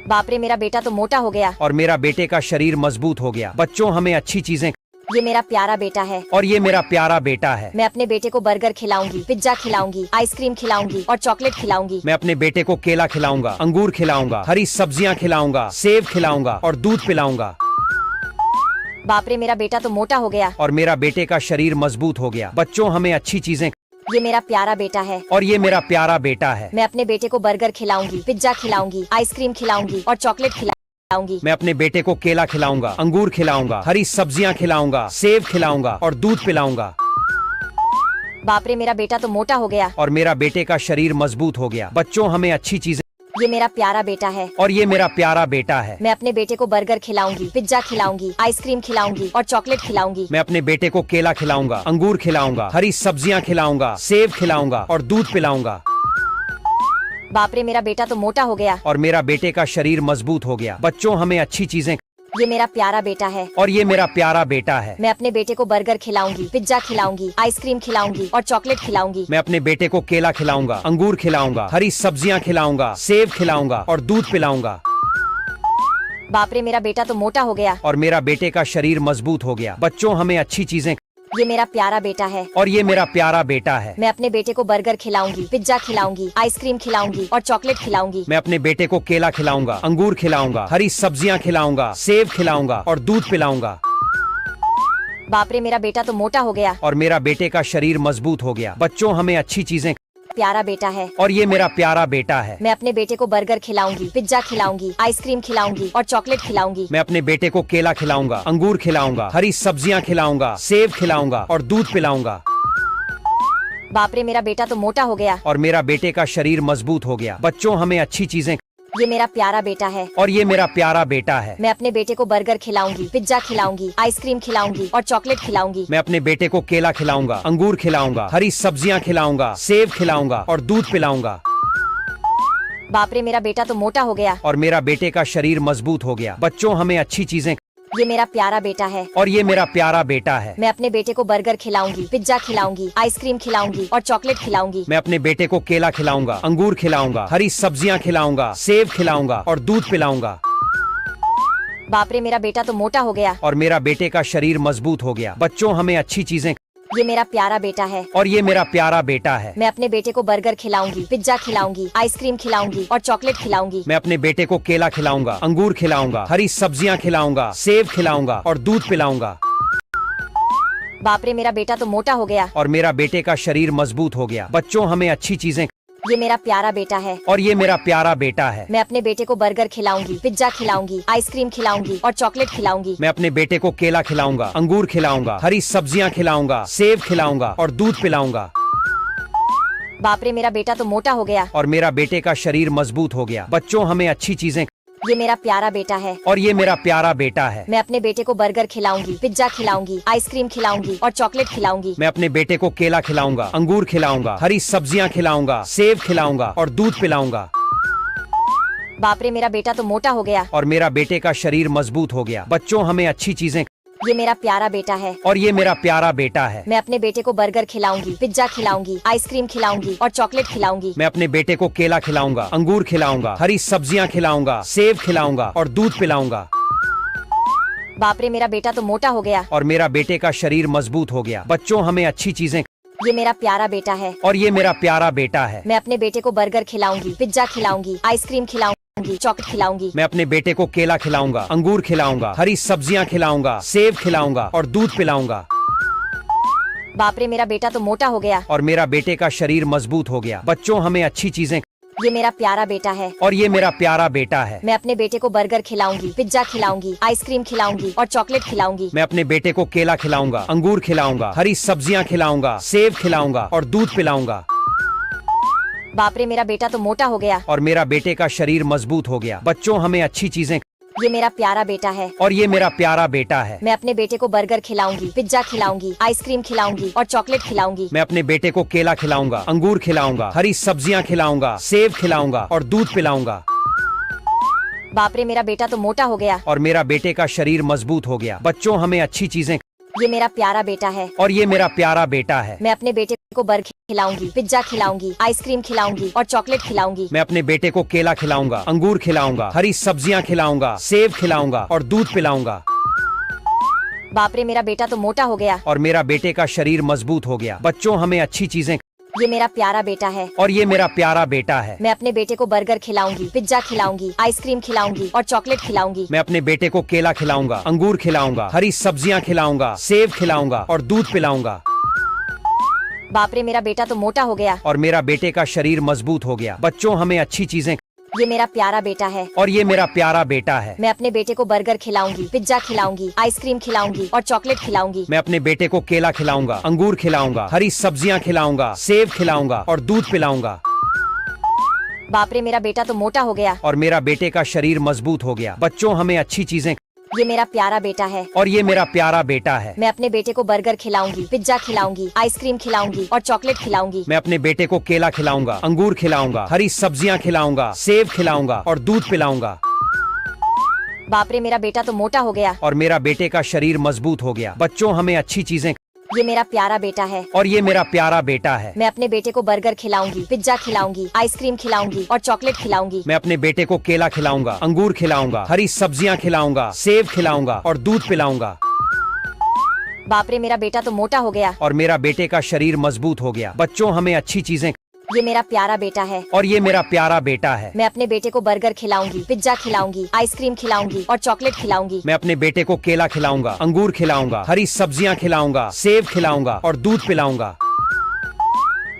बाप रे, मेरा बेटा तो मोटा हो गया। और मेरा बेटे का शरीर मजबूत हो गया। बच्चों, हमें अच्छी चीजें। ये मेरा प्यारा बेटा है और ये मेरा प्यारा बेटा है। मैं अपने बेटे को बर्गर खिलाऊंगी, पिज्जा खिलाऊंगी, आइसक्रीम खिलाऊंगी और चॉकलेट खिलाऊंगी। मैं अपने बेटे को केला खिलाऊंगा, अंगूर खिलाऊंगा, हरी सब्जियां खिलाऊंगा, सेब खिलाऊंगा और दूध पिलाऊंगा। बाप रे, मेरा बेटा तो मोटा हो गया। और मेरा बेटे का शरीर मजबूत हो गया। बच्चों, हमें अच्छी चीजें। ये मेरा प्यारा बेटा है और ये मेरा प्यारा बेटा है। मैं अपने बेटे को बर्गर खिलाऊंगी, पिज्जा खिलाऊंगी, आइसक्रीम खिलाऊंगी और चॉकलेट खिलाऊंगी। मैं अपने बेटे को केला खिलाऊंगा, अंगूर खिलाऊंगा, हरी सब्जियां खिलाऊंगा, सेब खिलाऊंगा और दूध पिलाऊंगा। बाप रे, मेरा बेटा तो मोटा हो गया। और मेरा बेटे का शरीर मजबूत हो गया। बच्चों, हमें अच्छी चीजें। ये मेरा प्यारा बेटा है और ये मेरा प्यारा बेटा है। मैं अपने बेटे को बर्गर खिलाऊंगी, पिज्जा खिलाऊंगी, आइसक्रीम खिलाऊंगी और चॉकलेट खिलाऊंगी। मैं अपने बेटे को केला खिलाऊंगा, अंगूर खिलाऊंगा, हरी सब्जियां खिलाऊंगा, सेब खिलाऊंगा और दूध पिलाऊंगा। बाप रे, मेरा बेटा तो मोटा हो गया। और मेरा बेटे का शरीर मजबूत हो गया। बच्चों, हमें अच्छी चीजें। ये मेरा प्यारा बेटा है और ये मेरा प्यारा बेटा है। मैं अपने बेटे को बर्गर खिलाऊंगी, पिज्जा खिलाऊंगी, आइसक्रीम खिलाऊंगी और चॉकलेट खिलाऊंगी। मैं अपने बेटे को केला खिलाऊंगा, अंगूर खिलाऊंगा, हरी सब्जियां खिलाऊंगा, सेब खिलाऊंगा और दूध पिलाऊंगा। बाप रे, मेरा बेटा तो मोटा हो गया। और मेरा बेटे का शरीर मजबूत हो गया। बच्चों हमें अच्छी चीजें। ये मेरा प्यारा बेटा है। और ये मेरा प्यारा बेटा है। मैं अपने बेटे को बर्गर खिलाऊंगी, पिज्जा खिलाऊंगी, आइसक्रीम खिलाऊंगी और चॉकलेट खिलाऊंगी। मैं अपने बेटे को केला खिलाऊंगा, अंगूर खिलाऊंगा, हरी सब्जियां खिलाऊंगा, सेब खिलाऊंगा और दूध पिलाऊंगा। बाप रे, मेरा बेटा तो मोटा हो गया। और मेरा बेटे का शरीर मजबूत हो गया। बच्चों हमें अच्छी चीजें। प्यारा बेटा है। और ये मेरा प्यारा बेटा है। मैं अपने बेटे को बर्गर खिलाऊंगी, पिज्जा खिलाऊंगी, आइसक्रीम खिलाऊंगी और चॉकलेट खिलाऊंगी। मैं अपने बेटे को केला खिलाऊंगा, अंगूर खिलाऊंगा, हरी सब्जियां खिलाऊंगा, सेब खिलाऊंगा और दूध पिलाऊंगा। बाप रे, मेरा बेटा तो मोटा हो गया। और मेरा बेटे का शरीर मजबूत हो गया। बच्चों हमें अच्छी चीजें। ये मेरा प्यारा बेटा है। और ये मेरा प्यारा बेटा है। मैं अपने बेटे को बर्गर खिलाऊंगी, पिज्जा खिलाऊंगी, आइसक्रीम खिलाऊंगी और चॉकलेट खिलाऊंगी। मैं अपने बेटे को केला खिलाऊंगा, अंगूर खिलाऊंगा, हरी सब्जियां खिलाऊंगा, सेब खिलाऊंगा और दूध पिलाऊंगा। बाप रे, मेरा बेटा तो मोटा हो गया। और मेरा बेटे का शरीर मजबूत हो गया। बच्चों हमें अच्छी चीजें। ये मेरा प्यारा बेटा है। और ये मेरा प्यारा बेटा है। मैं अपने बेटे को बर्गर खिलाऊंगी, पिज्जा खिलाऊंगी, आइसक्रीम खिलाऊंगी और चॉकलेट खिलाऊंगी। मैं अपने बेटे को केला खिलाऊंगा, अंगूर खिलाऊंगा, हरी सब्जियां खिलाऊंगा, सेब खिलाऊंगा और दूध पिलाऊंगा। बाप रे, मेरा बेटा तो मोटा हो गया। और मेरा बेटे का शरीर मजबूत हो गया। बच्चों हमें अच्छी चीजें। ये मेरा प्यारा बेटा है। और ये मेरा प्यारा बेटा है। मैं अपने बेटे को बर्गर खिलाऊंगी, पिज्जा खिलाऊंगी, आइसक्रीम खिलाऊंगी और चॉकलेट खिलाऊंगी। मैं अपने बेटे को केला खिलाऊंगा, अंगूर खिलाऊंगा, हरी सब्जियां खिलाऊंगा, सेब खिलाऊंगा और दूध पिलाऊंगा। बाप रे, मेरा बेटा तो मोटा हो गया। और मेरा बेटे का शरीर मजबूत हो गया। बच्चों हमें अच्छी चीजें। ये मेरा प्यारा बेटा है। और ये मेरा प्यारा बेटा है। मैं अपने बेटे को बर्गर खिलाऊंगी, पिज्जा खिलाऊंगी, आइसक्रीम खिलाऊंगी और चॉकलेट खिलाऊंगी। मैं अपने बेटे को केला खिलाऊंगा, अंगूर खिलाऊंगा, हरी सब्जियां खिलाऊंगा, सेब खिलाऊंगा और दूध पिलाऊंगा। बाप रे, मेरा बेटा तो मोटा हो गया। और मेरा बेटे का शरीर मजबूत हो गया। बच्चों हमें अच्छी चीजें। ये मेरा प्यारा बेटा है। और ये मेरा प्यारा बेटा है। मैं अपने बेटे को बर्गर खिलाऊंगी, पिज्जा खिलाऊंगी, आइसक्रीम खिलाऊंगी और चॉकलेट खिलाऊंगी। मैं अपने बेटे को केला खिलाऊंगा, अंगूर खिलाऊंगा, हरी सब्जियां खिलाऊंगा, सेब खिलाऊंगा और दूध पिलाऊंगा। बाप रे, मेरा बेटा तो मोटा हो गया। और मेरा बेटे का शरीर मजबूत हो गया। बच्चों हमें अच्छी चीजें। ये मेरा प्यारा बेटा है। और ये मेरा प्यारा बेटा है। मैं अपने बेटे को बर्गर खिलाऊंगी, पिज्जा खिलाऊंगी, आइसक्रीम खिलाऊंगी और चॉकलेट खिलाऊंगी। मैं अपने बेटे को केला खिलाऊंगा, अंगूर खिलाऊंगा, हरी सब्जियां खिलाऊंगा, सेब खिलाऊंगा और दूध पिलाऊंगा। बाप रे, मेरा बेटा तो मोटा हो गया। और मेरा बेटे का शरीर मजबूत हो गया। बच्चों हमें अच्छी चीजें। ये मेरा प्यारा बेटा है। और ये मेरा प्यारा बेटा है। मैं अपने बेटे को बर्गर खिलाऊंगी, पिज्जा खिलाऊंगी, आइसक्रीम खिलाऊंगी, चॉकलेट खिलाऊंगी। मैं अपने बेटे को केला खिलाऊंगा, अंगूर खिलाऊंगा, हरी सब्जियां खिलाऊंगा, सेब खिलाऊंगा और दूध पिलाऊंगा। बाप रे, मेरा बेटा तो मोटा हो गया। और मेरा बेटे का शरीर मजबूत हो गया। बच्चों हमें अच्छी चीजें। ये मेरा प्यारा बेटा है। और ये मेरा प्यारा बेटा है। मैं अपने बेटे को बर्गर खिलाऊंगी, पिज्जा खिलाऊंगी, आइसक्रीम खिलाऊंगी और चॉकलेट खिलाऊंगी। मैं अपने बेटे को केला खिलाऊंगा, अंगूर खिलाऊंगा, हरी सब्जियां खिलाऊंगा, सेब खिलाऊंगा और दूध पिलाऊंगा। बाप रे, मेरा बेटा तो मोटा हो गया। और मेरा बेटे का शरीर मजबूत हो गया। बच्चों हमें अच्छी चीजें। ये मेरा प्यारा बेटा है। और ये मेरा प्यारा बेटा है। मैं अपने बेटे को बर्गर खिलाऊंगी, पिज्जा खिलाऊंगी, आइसक्रीम खिलाऊंगी और चॉकलेट खिलाऊंगी। मैं अपने बेटे को केला खिलाऊंगा, अंगूर खिलाऊंगा, हरी सब्जियां खिलाऊंगा, सेब खिलाऊंगा और दूध पिलाऊंगा। बाप रे, मेरा बेटा तो मोटा हो गया। और मेरा बेटे का शरीर मजबूत हो गया। बच्चों हमें अच्छी चीजें। ये मेरा प्यारा बेटा है। और ये मेरा प्यारा बेटा है। मैं अपने बेटे को बर्गर खिलाऊंगी, पिज्जा खिलाऊंगी, आइसक्रीम खिलाऊंगी और चॉकलेट खिलाऊंगी। मैं अपने बेटे को केला खिलाऊंगा, अंगूर खिलाऊंगा, हरी सब्जियां खिलाऊंगा, सेब खिलाऊंगा और दूध पिलाऊंगा। बाप रे, मेरा बेटा तो मोटा हो गया। और मेरा बेटे का शरीर मजबूत हो गया। बच्चों हमें अच्छी चीजें। ये मेरा प्यारा बेटा है। और ये मेरा प्यारा बेटा है। मैं अपने बेटे को बर्गर खिलाऊंगी, पिज्जा खिलाऊंगी, आइसक्रीम खिलाऊंगी और चॉकलेट खिलाऊंगी। मैं अपने बेटे को केला खिलाऊंगा, अंगूर खिलाऊंगा, हरी सब्जियां खिलाऊंगा, सेब खिलाऊंगा और दूध पिलाऊंगा। बाप रे, मेरा बेटा तो मोटा हो गया। और मेरा बेटे का शरीर मजबूत हो गया। बच्चों हमें अच्छी चीजें। ये मेरा प्यारा बेटा है। और ये मेरा प्यारा बेटा है। मैं अपने बेटे को बर्गर खिलाऊंगी, पिज्जा खिलाऊंगी, आइसक्रीम खिलाऊंगी और चॉकलेट खिलाऊंगी। मैं अपने बेटे को केला खिलाऊंगा, अंगूर खिलाऊंगा, हरी सब्जियां खिलाऊंगा, सेब खिलाऊंगा और दूध पिलाऊंगा। बाप रे, मेरा बेटा तो मोटा हो गया। और मेरा बेटे का शरीर मजबूत हो गया। बच्चों हमें अच्छी चीजें। ये मेरा प्यारा बेटा है। और ये मेरा प्यारा बेटा है। मैं अपने बेटे को बर्गर खिलाऊंगी, पिज्जा खिलाऊंगी, आइसक्रीम खिलाऊंगी और चॉकलेट खिलाऊंगी। मैं अपने बेटे को केला खिलाऊंगा, अंगूर खिलाऊंगा, हरी सब्जियां खिलाऊंगा, सेब खिलाऊंगा और दूध पिलाऊंगा। बाप रे, मेरा बेटा तो मोटा हो गया। और मेरा बेटे का शरीर मजबूत हो गया। बच्चों हमें अच्छी चीजें। ये मेरा प्यारा बेटा है और ये मेरा प्यारा बेटा है। मैं अपने बेटे को बर्गर खिलाऊंगी, पिज्जा खिलाऊंगी, आइसक्रीम खिलाऊंगी और चॉकलेट खिलाऊंगी। मैं अपने बेटे को केला खिलाऊंगा, अंगूर खिलाऊंगा, हरी सब्जियां खिलाऊंगा, सेब खिलाऊंगा और दूध पिलाऊंगा। बाप रे, मेरा बेटा तो मोटा हो गया। और मेरा बेटे का शरीर मजबूत हो गया। बच्चों, हमें अच्छी चीजें। ये मेरा प्यारा बेटा है और ये मेरा प्यारा बेटा है। मैं अपने बेटे को बर्गर खिलाऊंगी, पिज्जा खिलाऊंगी, आइसक्रीम खिलाऊंगी और चॉकलेट खिलाऊंगी। मैं अपने बेटे को केला खिलाऊंगा, अंगूर खिलाऊंगा, हरी सब्जियां खिलाऊंगा, सेब खिलाऊंगा और दूध पिलाऊंगा।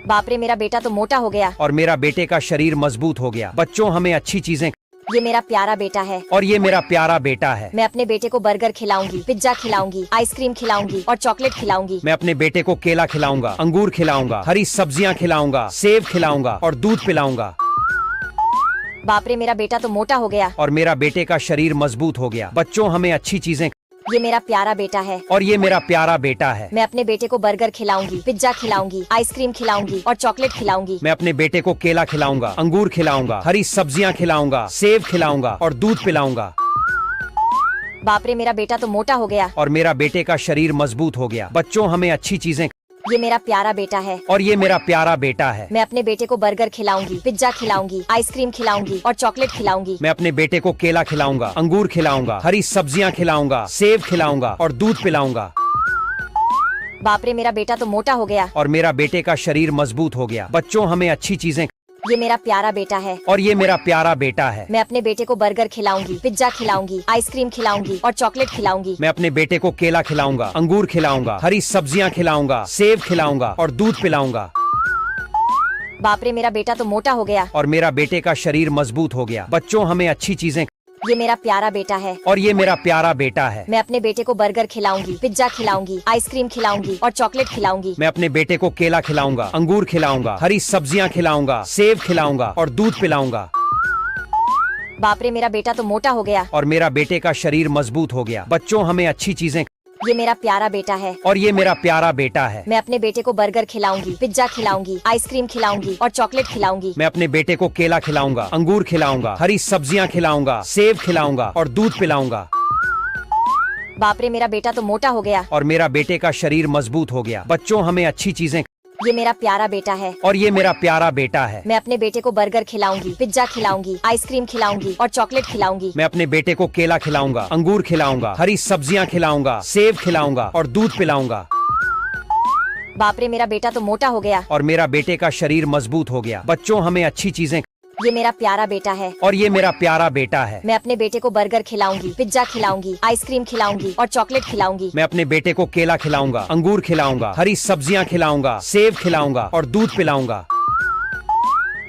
बाप रे, मेरा बेटा तो मोटा हो गया। और मेरा बेटे का शरीर मजबूत हो गया। बच्चों, हमें अच्छी चीजें। ये मेरा प्यारा बेटा है और ये मेरा प्यारा बेटा है। मैं अपने बेटे को बर्गर खिलाऊंगी, पिज्जा खिलाऊंगी, आइसक्रीम खिलाऊंगी और चॉकलेट खिलाऊंगी। मैं अपने बेटे को केला खिलाऊंगा, अंगूर खिलाऊंगा, हरी सब्जियां खिलाऊंगा, सेब खिलाऊंगा और दूध पिलाऊंगा। बाप रे, मेरा बेटा तो मोटा हो गया। और मेरा बेटे का शरीर मजबूत हो गया। बच्चों, हमें अच्छी चीजें। ये मेरा प्यारा बेटा है और ये मेरा प्यारा बेटा है। मैं अपने बेटे को बर्गर खिलाऊंगी, पिज्जा खिलाऊंगी, आइसक्रीम खिलाऊंगी और चॉकलेट खिलाऊंगी। मैं अपने बेटे को केला खिलाऊंगा, अंगूर खिलाऊंगा, हरी सब्जियां खिलाऊंगा, सेब खिलाऊंगा और दूध पिलाऊंगा। बाप रे, मेरा बेटा तो मोटा हो गया। और मेरा बेटे का शरीर मजबूत हो गया। बच्चों, हमें अच्छी चीजें। ये मेरा प्यारा बेटा है और ये मेरा प्यारा बेटा है। मैं अपने बेटे को बर्गर खिलाऊंगी, पिज्जा खिलाऊंगी, आइसक्रीम खिलाऊंगी और चॉकलेट खिलाऊंगी। मैं अपने बेटे को केला खिलाऊंगा, अंगूर खिलाऊंगा, हरी सब्जियां खिलाऊंगा, सेब खिलाऊंगा और दूध पिलाऊंगा। बाप रे, मेरा बेटा तो मोटा हो गया। और मेरा बेटे का शरीर मजबूत हो गया। बच्चों, हमें अच्छी चीजें। ये मेरा प्यारा बेटा है और ये मेरा प्यारा बेटा है। मैं अपने बेटे को बर्गर खिलाऊंगी, पिज्जा खिलाऊंगी, आइसक्रीम खिलाऊंगी और चॉकलेट खिलाऊंगी। मैं अपने बेटे को केला खिलाऊंगा, अंगूर खिलाऊंगा, हरी सब्जियां खिलाऊंगा, सेब खिलाऊंगा और दूध पिलाऊंगा। बाप रे, मेरा बेटा तो मोटा हो गया। और मेरा बेटे का शरीर मजबूत हो गया। बच्चों, हमें अच्छी चीजें। ये मेरा प्यारा बेटा है और ये मेरा प्यारा बेटा है। मैं अपने बेटे को बर्गर खिलाऊंगी, पिज्जा खिलाऊंगी, आइसक्रीम खिलाऊंगी और चॉकलेट खिलाऊंगी। मैं अपने बेटे को केला खिलाऊंगा, अंगूर खिलाऊंगा, हरी सब्जियां खिलाऊंगा, सेब खिलाऊंगा और दूध पिलाऊंगा। बाप रे, मेरा बेटा तो मोटा हो गया। और मेरा बेटे का शरीर मजबूत हो गया। बच्चों, हमें अच्छी चीजें। ये मेरा प्यारा बेटा है और ये मेरा प्यारा बेटा है। मैं अपने बेटे को बर्गर खिलाऊंगी, पिज्जा खिलाऊंगी, आइसक्रीम खिलाऊंगी और चॉकलेट खिलाऊंगी। मैं अपने बेटे को केला खिलाऊंगा, अंगूर खिलाऊंगा, हरी सब्जियां खिलाऊंगा, सेब खिलाऊंगा और दूध पिलाऊंगा। बाप रे, मेरा बेटा तो मोटा हो गया। और मेरा बेटे का शरीर मजबूत हो गया। बच्चों, हमें अच्छी चीजें। ये मेरा प्यारा बेटा है और ये मेरा प्यारा बेटा है। मैं अपने बेटे को बर्गर खिलाऊंगी, पिज्जा खिलाऊंगी, आइसक्रीम खिलाऊंगी और चॉकलेट खिलाऊंगी। मैं अपने बेटे को केला खिलाऊंगा, अंगूर खिलाऊंगा, हरी सब्जियां खिलाऊंगा, सेब खिलाऊंगा और दूध पिलाऊंगा। बाप रे, मेरा बेटा तो मोटा हो गया। और मेरा बेटे का शरीर मजबूत हो गया। बच्चों, हमें अच्छी चीजें। ये मेरा प्यारा बेटा है और ये मेरा प्यारा बेटा है। मैं अपने बेटे को बर्गर खिलाऊंगी, पिज्जा खिलाऊंगी, आइसक्रीम खिलाऊंगी और चॉकलेट खिलाऊंगी। मैं अपने बेटे को केला खिलाऊंगा, अंगूर खिलाऊंगा, हरी सब्जियां खिलाऊंगा, सेब खिलाऊंगा और दूध पिलाऊंगा।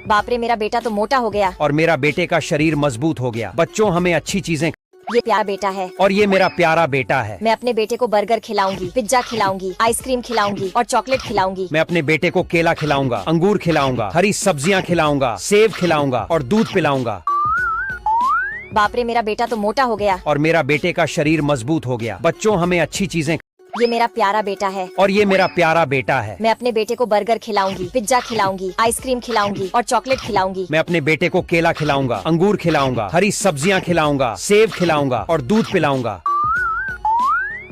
बाप रे, मेरा बेटा तो मोटा हो गया। और मेरा बेटे का शरीर मजबूत हो गया। बच्चों, हमें अच्छी चीजें। ये प्यारा बेटा है और ये मेरा प्यारा बेटा है। मैं अपने बेटे को बर्गर खिलाऊंगी, पिज्जा खिलाऊंगी, आइसक्रीम खिलाऊंगी और चॉकलेट खिलाऊंगी। मैं अपने बेटे को केला खिलाऊंगा, अंगूर खिलाऊंगा, हरी सब्जियां खिलाऊंगा, सेब खिलाऊंगा और दूध पिलाऊंगा। बाप रे, मेरा बेटा तो मोटा हो गया। और मेरा बेटे का शरीर मजबूत हो गया। बच्चों, हमें अच्छी चीजें। ये मेरा प्यारा बेटा है और ये मेरा प्यारा बेटा है। मैं अपने बेटे को बर्गर खिलाऊंगी, पिज्जा खिलाऊंगी, आइसक्रीम खिलाऊंगी और चॉकलेट खिलाऊंगी। मैं अपने बेटे को केला खिलाऊंगा, अंगूर खिलाऊंगा, हरी सब्जियां खिलाऊंगा, सेब खिलाऊंगा और दूध पिलाऊंगा।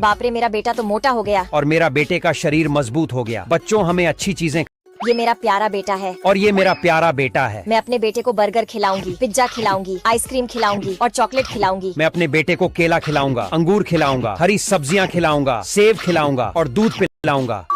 बाप रे, मेरा बेटा तो मोटा हो गया। और मेरा बेटे का शरीर मजबूत हो गया। बच्चों, हमें अच्छी चीजें। ये मेरा प्यारा बेटा है और ये मेरा प्यारा बेटा है। मैं अपने बेटे को बर्गर खिलाऊंगी, पिज्जा खिलाऊंगी, आइसक्रीम खिलाऊंगी और चॉकलेट खिलाऊंगी। मैं अपने बेटे को केला खिलाऊंगा, अंगूर खिलाऊंगा, हरी सब्जियां खिलाऊंगा, सेब खिलाऊंगा और दूध पिलाऊंगा।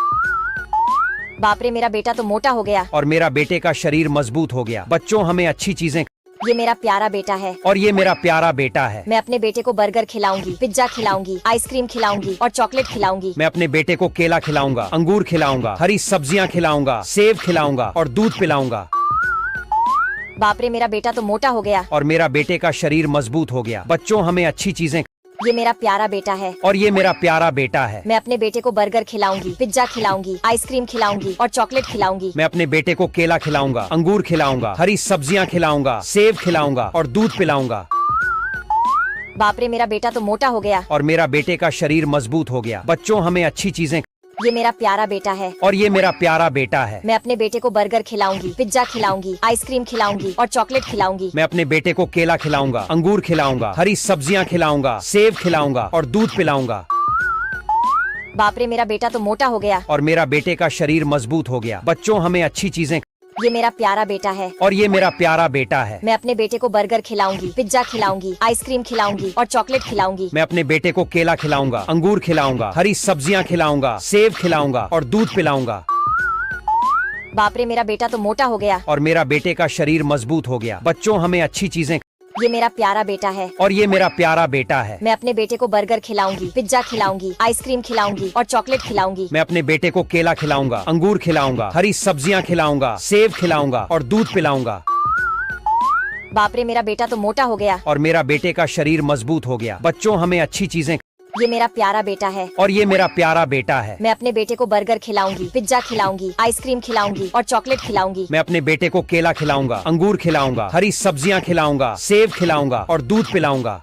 बाप रे, मेरा बेटा तो मोटा हो गया। और मेरा बेटे का शरीर मजबूत हो गया। बच्चों, हमें अच्छी चीजें। ये मेरा प्यारा बेटा है और ये मेरा प्यारा बेटा है। मैं अपने बेटे को बर्गर खिलाऊंगी, पिज्जा खिलाऊंगी, आइसक्रीम खिलाऊंगी और चॉकलेट खिलाऊंगी। मैं अपने बेटे को केला खिलाऊंगा, अंगूर खिलाऊंगा, हरी सब्जियां खिलाऊंगा, सेब खिलाऊंगा और दूध पिलाऊंगा। बाप रे, मेरा बेटा तो मोटा हो गया। और मेरा बेटे का शरीर मजबूत हो गया। बच्चों, हमें अच्छी चीजें। ये मेरा प्यारा बेटा है और ये मेरा प्यारा बेटा है। मैं अपने बेटे को बर्गर खिलाऊंगी, पिज्जा खिलाऊंगी, आइसक्रीम खिलाऊंगी और चॉकलेट खिलाऊंगी। मैं अपने बेटे को केला खिलाऊंगा, अंगूर खिलाऊंगा, हरी सब्जियां खिलाऊंगा, सेब खिलाऊंगा और दूध पिलाऊंगा। बाप रे, मेरा बेटा तो मोटा हो गया। और मेरा बेटे का शरीर मजबूत हो गया। बच्चों, हमें अच्छी चीजें। ये मेरा प्यारा बेटा है और ये मेरा प्यारा बेटा है। मैं अपने बेटे को बर्गर खिलाऊंगी, पिज्जा खिलाऊंगी, आइसक्रीम खिलाऊंगी और चॉकलेट खिलाऊंगी। मैं अपने बेटे को केला खिलाऊंगा, अंगूर खिलाऊंगा, हरी सब्जियां खिलाऊंगा, सेब खिलाऊंगा और दूध पिलाऊंगा। बाप रे, मेरा बेटा तो मोटा हो गया। और मेरा बेटे का शरीर मजबूत हो गया। बच्चों, हमें अच्छी चीजें। ये मेरा प्यारा बेटा है। और ये मेरा प्यारा बेटा है। मैं अपने बेटे को बर्गर खिलाऊंगी, पिज्जा खिलाऊंगी, आइसक्रीम खिलाऊंगी और चॉकलेट खिलाऊंगी। मैं अपने बेटे को केला खिलाऊंगा, अंगूर खिलाऊंगा, हरी सब्जियां खिलाऊंगा, सेब खिलाऊंगा और दूध पिलाऊंगा। बाप रे, मेरा बेटा तो मोटा हो गया। और मेरा बेटे का शरीर मजबूत हो गया। बच्चों, हमें अच्छी चीजें। ये मेरा प्यारा बेटा है। और ये मेरा प्यारा बेटा है। मैं अपने बेटे को बर्गर खिलाऊंगी, पिज्जा खिलाऊंगी, आइसक्रीम खिलाऊंगी और चॉकलेट खिलाऊंगी। मैं अपने बेटे को केला खिलाऊंगा, अंगूर खिलाऊंगा, हरी सब्जियां खिलाऊंगा, सेब खिलाऊंगा और दूध पिलाऊंगा। बाप रे, मेरा बेटा तो मोटा हो गया। और मेरा बेटे का शरीर मजबूत हो गया। बच्चों, हमें अच्छी चीजें। ये मेरा प्यारा बेटा है। और ये मेरा प्यारा बेटा है। मैं अपने बेटे को बर्गर खिलाऊंगी, पिज्जा खिलाऊंगी, आइसक्रीम खिलाऊंगी और चॉकलेट खिलाऊंगी। मैं अपने बेटे को केला खिलाऊंगा, अंगूर खिलाऊंगा, हरी सब्जियां खिलाऊंगा, सेब खिलाऊंगा और दूध पिलाऊंगा।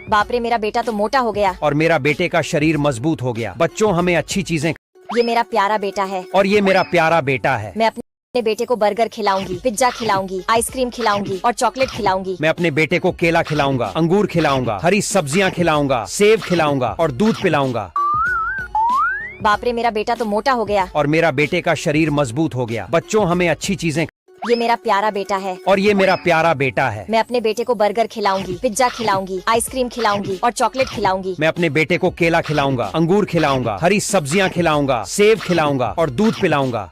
बाप रे, मेरा बेटा तो मोटा हो गया। और मेरा बेटे का शरीर मजबूत हो गया। बच्चों, हमें अच्छी चीजें। ये मेरा प्यारा बेटा है। और ये मेरा प्यारा बेटा है। मैं अपने बेटे को बर्गर खिलाऊंगी, पिज्जा खिलाऊंगी, आइसक्रीम खिलाऊंगी और चॉकलेट खिलाऊंगी। मैं अपने बेटे को केला खिलाऊंगा, अंगूर खिलाऊंगा, हरी सब्जियां खिलाऊंगा, सेब खिलाऊंगा और दूध पिलाऊंगा। बाप रे, मेरा बेटा तो मोटा हो गया। और मेरा बेटे का शरीर मजबूत हो गया। बच्चों, हमें अच्छी चीजें। ये मेरा प्यारा बेटा है। और ये मेरा प्यारा बेटा है। मैं अपने बेटे को बर्गर खिलाऊंगी, पिज्जा खिलाऊंगी, आइसक्रीम खिलाऊंगी और चॉकलेट खिलाऊंगी। मैं अपने बेटे को केला खिलाऊंगा, अंगूर खिलाऊंगा, हरी सब्जियां खिलाऊंगा, सेब खिलाऊंगा और दूध पिलाऊंगा।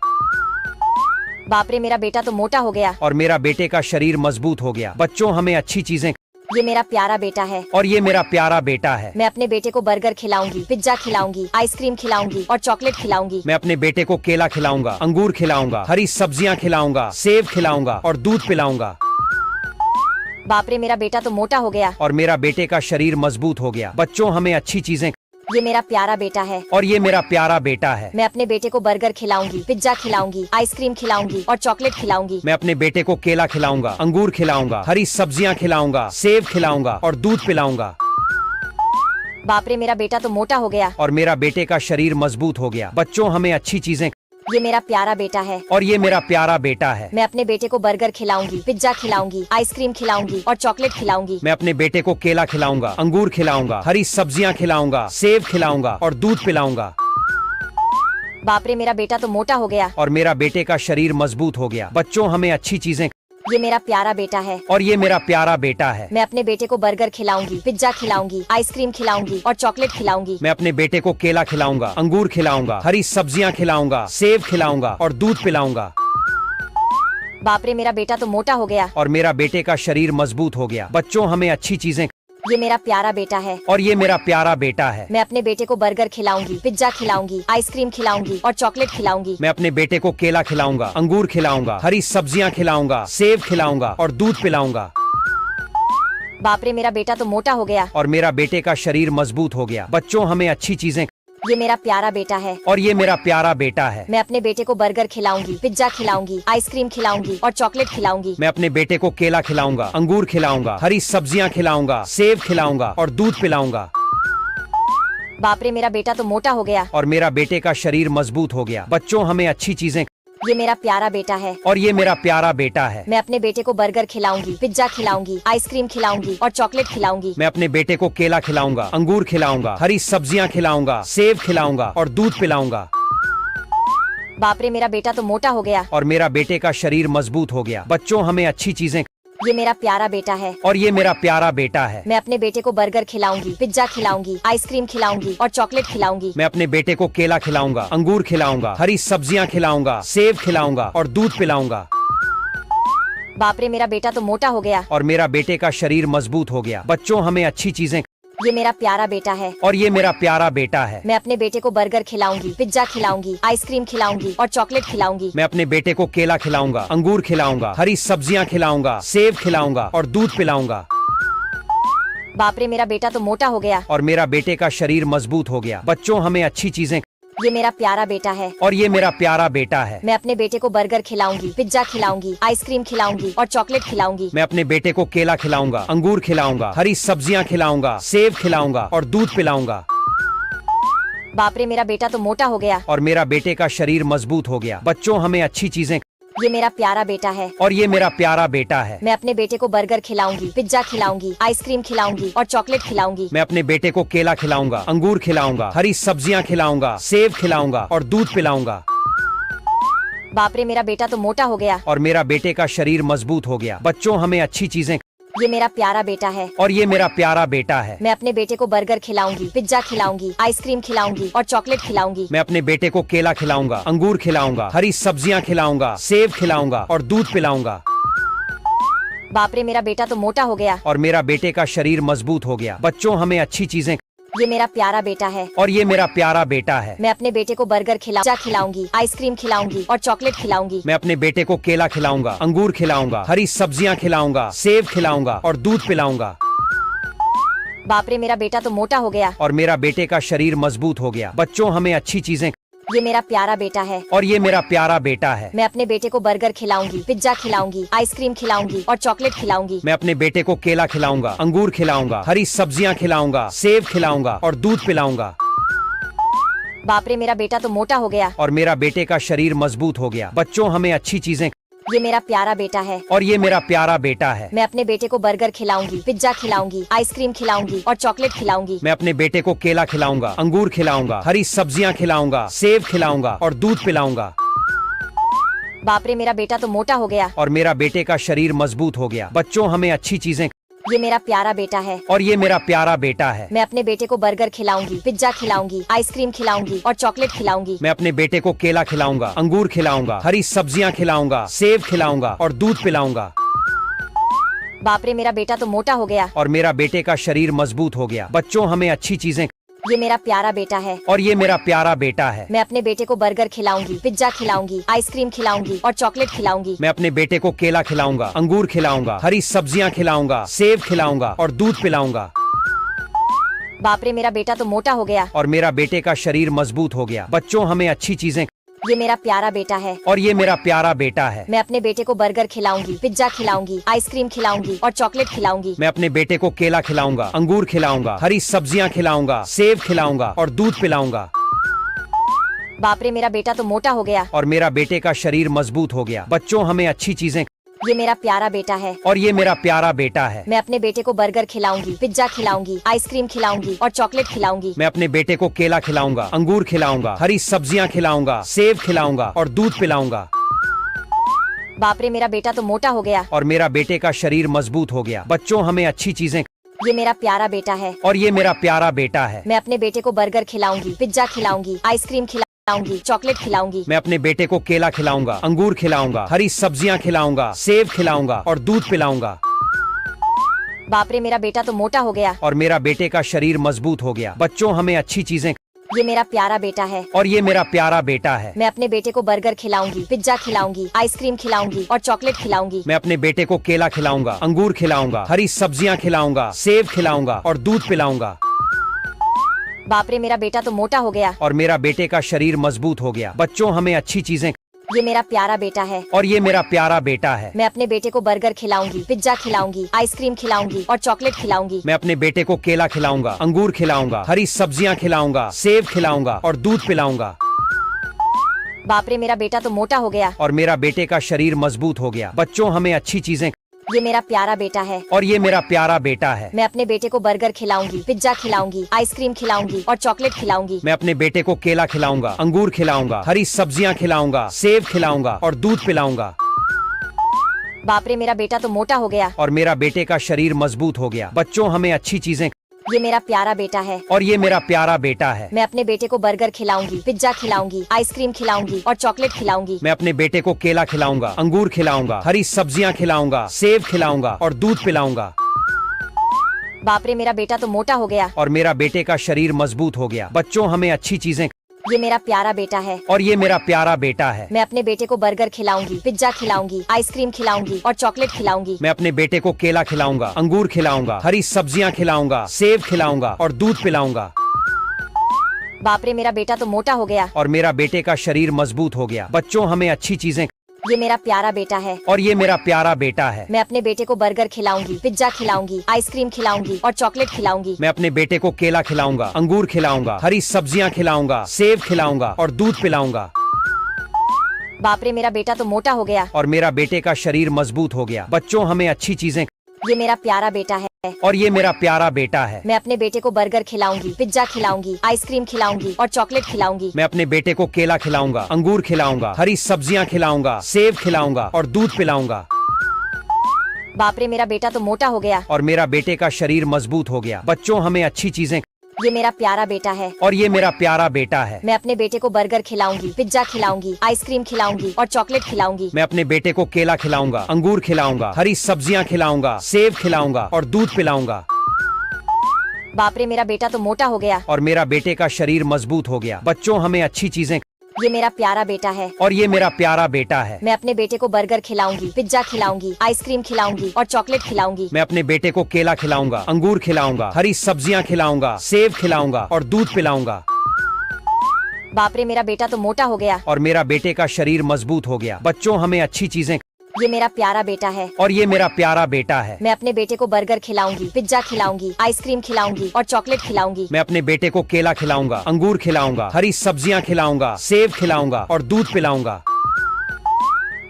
बाप रे, मेरा बेटा तो मोटा हो गया। और मेरा बेटे का शरीर मजबूत हो गया। बच्चों, हमें अच्छी चीजें। ये मेरा प्यारा बेटा है। और ये मेरा प्यारा बेटा है। मैं अपने बेटे को बर्गर खिलाऊंगी, पिज्जा खिलाऊंगी, आइसक्रीम खिलाऊंगी और चॉकलेट खिलाऊंगी। मैं अपने बेटे को केला खिलाऊंगा, अंगूर खिलाऊंगा, हरी सब्जियां खिलाऊंगा, सेब खिलाऊंगा और दूध पिलाऊंगा। बाप रे, मेरा बेटा तो मोटा हो गया। और मेरा बेटे का शरीर मजबूत हो गया। बच्चों, हमें अच्छी चीजें। ये मेरा प्यारा बेटा है। और ये मेरा प्यारा बेटा है। मैं अपने बेटे को बर्गर खिलाऊंगी, पिज्जा खिलाऊंगी, आइसक्रीम खिलाऊंगी और चॉकलेट खिलाऊंगी। मैं अपने बेटे को केला खिलाऊंगा, अंगूर खिलाऊंगा, हरी सब्जियां खिलाऊंगा, सेब खिलाऊंगा और दूध पिलाऊंगा। बाप रे, मेरा बेटा तो मोटा हो गया। और मेरा बेटे का शरीर मजबूत हो गया। बच्चों, हमें अच्छी चीजें। ये मेरा प्यारा बेटा है। और ये मेरा प्यारा बेटा है। मैं अपने बेटे को बर्गर खिलाऊंगी, पिज्जा खिलाऊंगी, आइसक्रीम खिलाऊंगी और चॉकलेट खिलाऊंगी। मैं अपने बेटे को केला खिलाऊंगा, अंगूर खिलाऊंगा, हरी सब्जियां खिलाऊंगा, सेब खिलाऊंगा और दूध पिलाऊंगा। बाप रे, मेरा बेटा तो मोटा हो गया। और मेरा बेटे का शरीर मजबूत हो गया। बच्चों, हमें अच्छी चीजें। ये मेरा प्यारा बेटा है। और ये मेरा प्यारा बेटा है। मैं अपने बेटे को बर्गर खिलाऊंगी, पिज्जा खिलाऊंगी, आइसक्रीम खिलाऊंगी और चॉकलेट खिलाऊंगी। मैं अपने बेटे को केला खिलाऊंगा, अंगूर खिलाऊंगा, हरी सब्जियां खिलाऊंगा, सेब खिलाऊंगा और दूध पिलाऊंगा। बाप रे, मेरा बेटा तो मोटा हो गया। और मेरा बेटे का शरीर मजबूत हो गया। बच्चों, हमें अच्छी चीजें। ये मेरा प्यारा बेटा है। और ये मेरा प्यारा बेटा है। मैं अपने बेटे को बर्गर खिलाऊंगी, पिज्जा खिलाऊंगी, आइसक्रीम खिलाऊंगी और चॉकलेट खिलाऊंगी। मैं अपने बेटे को केला खिलाऊंगा, अंगूर खिलाऊंगा, हरी सब्जियां खिलाऊंगा, सेब खिलाऊंगा और दूध पिलाऊंगा। बाप रे, मेरा बेटा तो मोटा हो गया। और मेरा बेटे का शरीर मजबूत हो गया। बच्चों, हमें अच्छी चीजें। ये मेरा प्यारा बेटा है। और ये मेरा प्यारा बेटा है। मैं अपने बेटे को बर्गर खिलाऊंगी, पिज्जा खिलाऊंगी, आइसक्रीम खिलाऊंगी और चॉकलेट खिलाऊंगी। मैं अपने बेटे को केला खिलाऊंगा, अंगूर खिलाऊंगा, हरी सब्जियां खिलाऊंगा, सेब खिलाऊंगा और दूध पिलाऊंगा। बाप रे, मेरा बेटा तो मोटा हो गया। और मेरा बेटे का शरीर मजबूत हो गया। बच्चों, हमें अच्छी चीजें। ये मेरा प्यारा बेटा है। और ये मेरा प्यारा बेटा है। मैं अपने बेटे को बर्गर खिलाऊंगी, पिज्जा खिलाऊंगी, आइसक्रीम खिलाऊंगी और चॉकलेट खिलाऊंगी। मैं अपने बेटे को केला खिलाऊंगा, अंगूर खिलाऊंगा, हरी सब्जियां खिलाऊंगा, सेब खिलाऊंगा और दूध पिलाऊंगा। बाप रे, मेरा बेटा तो मोटा हो गया। और मेरा बेटे का शरीर मजबूत हो गया। बच्चों, हमें अच्छी चीजें। ये मेरा प्यारा बेटा है। और ये मेरा प्यारा बेटा है। मैं अपने बेटे को बर्गर खिलाऊंगी, पिज्जा खिलाऊंगी, आइसक्रीम खिलाऊंगी और चॉकलेट खिलाऊंगी। मैं अपने बेटे को केला खिलाऊंगा, अंगूर खिलाऊंगा, हरी सब्जियां खिलाऊंगा, सेब खिलाऊंगा और दूध पिलाऊंगा। बाप रे, मेरा बेटा तो मोटा हो गया। और मेरा बेटे का शरीर मजबूत हो गया। बच्चों, हमें अच्छी चीजें। ये मेरा प्यारा बेटा है। और ये मेरा प्यारा बेटा है। मैं अपने बेटे को बर्गर खिलाऊंगी, पिज्जा खिलाऊंगी, आइसक्रीम खिलाऊंगी और चॉकलेट खिलाऊंगी। मैं अपने बेटे को केला खिलाऊंगा, अंगूर खिलाऊंगा, हरी सब्जियां खिलाऊंगा, सेब खिलाऊंगा और दूध पिलाऊंगा। बाप रे, मेरा बेटा तो मोटा हो गया। और मेरा बेटे का शरीर मजबूत हो गया। बच्चों, हमें अच्छी चीजें। ये मेरा प्यारा बेटा है। और ये मेरा प्यारा बेटा है। मैं अपने बेटे को बर्गर खिलाऊंगी, पिज्जा खिलाऊंगी, आइसक्रीम खिलाऊंगी और चॉकलेट खिलाऊंगी। मैं अपने बेटे को केला खिलाऊंगा, अंगूर खिलाऊंगा, हरी सब्जियां खिलाऊंगा, सेब खिलाऊंगा और दूध पिलाऊंगा। बाप रे, मेरा बेटा तो मोटा हो गया। और मेरा बेटे का शरीर मजबूत हो गया। बच्चों, हमें अच्छी चीजें। ये मेरा प्यारा बेटा है और ये मेरा प्यारा बेटा है। मैं अपने बेटे को बर्गर खिलाऊंगी, पिज्जा खिलाऊंगी, आइसक्रीम खिलाऊंगी और चॉकलेट खिलाऊंगी। मैं अपने बेटे को केला खिलाऊंगा, अंगूर खिलाऊंगा, हरी सब्जियां खिलाऊंगा, सेब खिलाऊंगा और दूध पिलाऊंगा। बाप रे, मेरा बेटा तो मोटा हो गया। और मेरा बेटे का शरीर मजबूत हो गया। बच्चों, हमें अच्छी चीजें। ये मेरा प्यारा बेटा है और ये मेरा प्यारा बेटा है। मैं अपने बेटे को बर्गर खिलाऊंगी, पिज्जा खिलाऊंगी, आइसक्रीम खिलाऊंगी और चॉकलेट खिलाऊंगी। मैं अपने बेटे को केला खिलाऊंगा, अंगूर खिलाऊंगा, हरी सब्जियां खिलाऊंगा, सेब खिलाऊंगा और दूध पिलाऊंगा। बाप रे, मेरा बेटा तो मोटा हो गया। और मेरा बेटे का शरीर मजबूत हो गया। बच्चों, हमें अच्छी चीजें। ये मेरा प्यारा बेटा है और ये मेरा प्यारा बेटा है। मैं अपने बेटे को बर्गर खिलाऊंगी, आइसक्रीम खिलाऊंगी और चॉकलेट खिलाऊंगी। मैं अपने बेटे को केला खिलाऊंगा, अंगूर खिलाऊंगा, हरी सब्जियां खिलाऊंगा, सेब खिलाऊंगा और दूध पिलाऊंगा। बाप रे, मेरा बेटा तो मोटा हो गया। और मेरा बेटे का शरीर मजबूत हो गया। बच्चों, हमें अच्छी चीजें। ये मेरा प्यारा बेटा है और ये मेरा प्यारा बेटा है। मैं अपने बेटे को बर्गर खिलाऊंगी, पिज्जा खिलाऊंगी, आइसक्रीम खिलाऊंगी और चॉकलेट खिलाऊंगी। मैं अपने बेटे को केला खिलाऊंगा, अंगूर खिलाऊंगा, हरी सब्जियां खिलाऊंगा, सेब खिलाऊंगा और दूध पिलाऊंगा। बाप रे, मेरा बेटा तो मोटा हो गया। और मेरा बेटे का शरीर मजबूत हो गया। बच्चों, हमें अच्छी चीजें। ये मेरा प्यारा बेटा है और ये मेरा प्यारा बेटा है। मैं अपने बेटे को बर्गर खिलाऊंगी, पिज्जा खिलाऊंगी, आइसक्रीम खिलाऊंगी और चॉकलेट खिलाऊंगी। मैं अपने बेटे को केला खिलाऊंगा, अंगूर खिलाऊंगा, हरी सब्जियां खिलाऊंगा, सेब खिलाऊंगा और दूध पिलाऊंगा। बाप रे, मेरा बेटा तो मोटा हो गया। और मेरा बेटे का शरीर मजबूत हो गया। बच्चों, हमें अच्छी चीजें। ये मेरा प्यारा बेटा है और ये मेरा प्यारा बेटा है। मैं अपने बेटे को बर्गर खिलाऊंगी, पिज्जा खिलाऊंगी, आइसक्रीम खिलाऊंगी और चॉकलेट खिलाऊंगी। मैं अपने बेटे को केला खिलाऊंगा, अंगूर खिलाऊंगा, हरी सब्जियां खिलाऊंगा, सेब खिलाऊंगा और दूध पिलाऊंगा। बाप रे, मेरा बेटा तो मोटा हो गया। और मेरा बेटे का शरीर मजबूत हो गया। बच्चों, हमें अच्छी चीजें। ये मेरा प्यारा बेटा है और ये मेरा प्यारा बेटा है। मैं अपने बेटे को बर्गर खिलाऊंगी, पिज्जा खिलाऊंगी, आइसक्रीम खिलाऊंगी और चॉकलेट खिलाऊंगी। मैं अपने बेटे को केला खिलाऊंगा, अंगूर खिलाऊंगा, हरी सब्जियां खिलाऊंगा, सेब खिलाऊंगा और दूध पिलाऊंगा। बाप रे, मेरा बेटा तो मोटा हो गया। और मेरा बेटे का शरीर मजबूत हो गया। बच्चों, हमें अच्छी चीजें। ये मेरा प्यारा बेटा है और ये मेरा प्यारा बेटा है। मैं अपने बेटे को बर्गर खिलाऊंगी, पिज्जा खिलाऊंगी, आइसक्रीम खिलाऊंगी और चॉकलेट खिलाऊंगी। मैं अपने बेटे को केला खिलाऊंगा, अंगूर खिलाऊंगा, हरी सब्जियां खिलाऊंगा, सेब खिलाऊंगा और दूध पिलाऊंगा। बाप रे, मेरा बेटा तो मोटा हो गया। और मेरा बेटे का शरीर मजबूत हो गया। बच्चों, हमें अच्छी चीजें। ये मेरा प्यारा बेटा है और ये मेरा प्यारा बेटा है। मैं अपने बेटे को बर्गर खिलाऊंगी, पिज्जा खिलाऊंगी, आइसक्रीम खिलाऊंगी और चॉकलेट खिलाऊंगी। मैं अपने बेटे को केला खिलाऊंगा, अंगूर खिलाऊंगा, हरी सब्जियां खिलाऊंगा, सेब खिलाऊंगा और दूध पिलाऊंगा। बाप रे, मेरा बेटा तो मोटा हो गया। और मेरा बेटे का शरीर मजबूत हो गया। बच्चों, हमें अच्छी चीजें। ये मेरा प्यारा बेटा है और ये मेरा प्यारा बेटा है। मैं अपने बेटे को बर्गर खिलाऊंगी, पिज्जा खिलाऊंगी, आइसक्रीम खिलाऊंगी, चॉकलेट खिलाऊंगी। मैं अपने बेटे को केला खिलाऊंगा, अंगूर खिलाऊंगा, हरी सब्जियां खिलाऊंगा, सेब खिलाऊंगा और दूध पिलाऊंगा। बाप रे, मेरा बेटा तो मोटा हो गया। और मेरा बेटे का शरीर मजबूत हो गया। बच्चों, हमें अच्छी चीजें। ये मेरा प्यारा बेटा है और ये मेरा प्यारा बेटा है। मैं अपने बेटे को बर्गर खिलाऊंगी, पिज्जा खिलाऊंगी, आइसक्रीम खिलाऊंगी और चॉकलेट खिलाऊंगी। मैं अपने बेटे को केला खिलाऊंगा, अंगूर खिलाऊंगा, हरी सब्जियां खिलाऊंगा, सेब खिलाऊंगा और दूध पिलाऊंगा। बाप रे, मेरा बेटा तो मोटा हो गया। और मेरा बेटे का शरीर मजबूत हो गया। बच्चों, हमें अच्छी चीजें। ये मेरा प्यारा बेटा है और ये मेरा प्यारा बेटा है। मैं अपने बेटे को बर्गर खिलाऊंगी, पिज्जा खिलाऊंगी, आइसक्रीम खिलाऊंगी और चॉकलेट खिलाऊंगी। मैं अपने बेटे को केला खिलाऊंगा, अंगूर खिलाऊंगा, हरी सब्जियां खिलाऊंगा, सेब खिलाऊंगा और दूध पिलाऊंगा। बाप रे, मेरा बेटा तो मोटा हो गया। और मेरा बेटे का शरीर मजबूत हो गया। बच्चों, हमें अच्छी चीजें। ये मेरा प्यारा बेटा है और ये मेरा प्यारा बेटा है। मैं अपने बेटे को बर्गर खिलाऊंगी, पिज्जा खिलाऊंगी, आइसक्रीम खिलाऊंगी और चॉकलेट खिलाऊंगी। मैं अपने बेटे को केला खिलाऊंगा, अंगूर खिलाऊंगा, हरी सब्जियां खिलाऊंगा, सेब खिलाऊंगा और दूध पिलाऊंगा। बाप रे, मेरा बेटा तो मोटा हो गया। और मेरा बेटे का शरीर मजबूत हो गया। बच्चों, हमें अच्छी चीजें। ये मेरा प्यारा बेटा है और ये मेरा प्यारा बेटा है। मैं अपने बेटे को बर्गर खिलाऊंगी, पिज्जा खिलाऊंगी, आइसक्रीम खिलाऊंगी और चॉकलेट खिलाऊंगी। मैं अपने बेटे को केला खिलाऊंगा, अंगूर खिलाऊंगा, हरी सब्जियां खिलाऊंगा, सेब खिलाऊंगा और दूध पिलाऊंगा। बाप रे, मेरा बेटा तो मोटा हो गया। और मेरा बेटे का शरीर मजबूत हो गया। बच्चों, हमें अच्छी चीजें। ये मेरा प्यारा बेटा है और ये मेरा प्यारा बेटा है। मैं अपने बेटे को बर्गर खिलाऊंगी, पिज्जा खिलाऊंगी, आइसक्रीम खिलाऊंगी और चॉकलेट खिलाऊंगी। मैं अपने बेटे को केला खिलाऊंगा, अंगूर खिलाऊंगा, हरी सब्जियां खिलाऊंगा, सेब खिलाऊंगा और दूध पिलाऊंगा। बाप रे, मेरा बेटा तो मोटा हो गया। और मेरा बेटे का शरीर मजबूत हो गया। बच्चों, हमें अच्छी चीजें। ये मेरा प्यारा बेटा है और ये मेरा प्यारा बेटा है। मैं अपने बेटे को बर्गर खिलाऊंगी, पिज्जा खिलाऊंगी, आइसक्रीम खिलाऊंगी और चॉकलेट खिलाऊंगी। मैं अपने बेटे को केला खिलाऊंगा, अंगूर खिलाऊंगा, हरी सब्जियां खिलाऊंगा, सेब खिलाऊंगा और दूध पिलाऊंगा। बाप रे, मेरा बेटा तो मोटा हो गया। और मेरा बेटे का शरीर मजबूत हो गया। बच्चों हमें अच्छी चीजें। ये मेरा प्यारा बेटा है। और ये मेरा प्यारा बेटा है। मैं अपने बेटे को बर्गर खिलाऊंगी, पिज्जा खिलाऊंगी, आइसक्रीम खिलाऊंगी और चॉकलेट खिलाऊंगी। मैं अपने बेटे को केला खिलाऊंगा, अंगूर खिलाऊंगा, हरी सब्जियां खिलाऊंगा, सेब खिलाऊंगा और दूध पिलाऊंगा। बाप रे, मेरा बेटा तो मोटा हो गया। और मेरा बेटे का शरीर मजबूत हो गया। बच्चों हमें अच्छी चीजें। ये मेरा प्यारा बेटा है। और ये मेरा प्यारा बेटा है। मैं अपने बेटे को बर्गर खिलाऊंगी, पिज्जा खिलाऊंगी, आइसक्रीम खिलाऊंगी और चॉकलेट खिलाऊंगी। मैं अपने बेटे को केला खिलाऊंगा, अंगूर खिलाऊंगा, हरी सब्जियां खिलाऊंगा, सेब खिलाऊंगा और दूध पिलाऊंगा। बाप रे, मेरा बेटा तो मोटा हो गया। और मेरा बेटे का शरीर मजबूत हो गया। बच्चों हमें अच्छी चीजें। ये मेरा प्यारा बेटा है। और ये मेरा प्यारा बेटा है। मैं अपने बेटे को बर्गर खिलाऊंगी, पिज्जा खिलाऊंगी, आइसक्रीम खिलाऊंगी और चॉकलेट खिलाऊंगी। मैं अपने बेटे को केला खिलाऊंगा, अंगूर खिलाऊंगा, हरी सब्जियां खिलाऊंगा, सेब खिलाऊंगा और दूध पिलाऊंगा। बाप रे, मेरा बेटा तो मोटा हो गया। और मेरा बेटे का शरीर मजबूत हो गया। बच्चों हमें अच्छी चीजें। ये मेरा प्यारा बेटा है। और ये मेरा प्यारा बेटा है। मैं अपने बेटे को बर्गर खिलाऊंगी, पिज्जा खिलाऊंगी, आइसक्रीम खिलाऊंगी और चॉकलेट खिलाऊंगी। मैं अपने बेटे को केला खिलाऊंगा, अंगूर खिलाऊंगा, हरी सब्जियां खिलाऊंगा, सेब खिलाऊंगा और दूध पिलाऊंगा।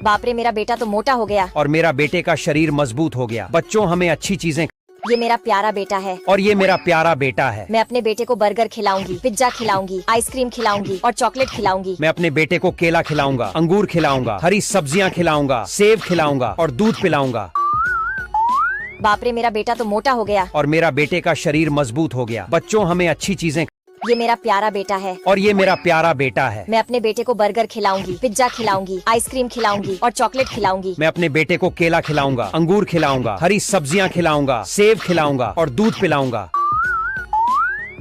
बाप रे, मेरा बेटा तो मोटा हो गया। और मेरा बेटे का शरीर मजबूत हो गया। बच्चों हमें अच्छी चीजें। ये मेरा प्यारा बेटा है। और ये मेरा प्यारा बेटा है। मैं अपने बेटे को बर्गर खिलाऊंगी, पिज्जा खिलाऊंगी, आइसक्रीम खिलाऊंगी और चॉकलेट खिलाऊंगी। मैं अपने बेटे को केला खिलाऊंगा, अंगूर खिलाऊंगा, हरी सब्जियां खिलाऊंगा, सेब खिलाऊंगा और दूध पिलाऊंगा। बाप रे, मेरा बेटा तो मोटा हो गया। और मेरा बेटे का शरीर मजबूत हो गया। बच्चों हमें अच्छी चीजें। ये मेरा प्यारा बेटा है। और ये मेरा प्यारा बेटा है। मैं अपने बेटे को बर्गर खिलाऊंगी, पिज्जा खिलाऊंगी, आइसक्रीम खिलाऊंगी और चॉकलेट खिलाऊंगी। मैं अपने बेटे को केला खिलाऊंगा, अंगूर खिलाऊंगा, हरी सब्जियां खिलाऊंगा, सेब खिलाऊंगा और दूध पिलाऊंगा।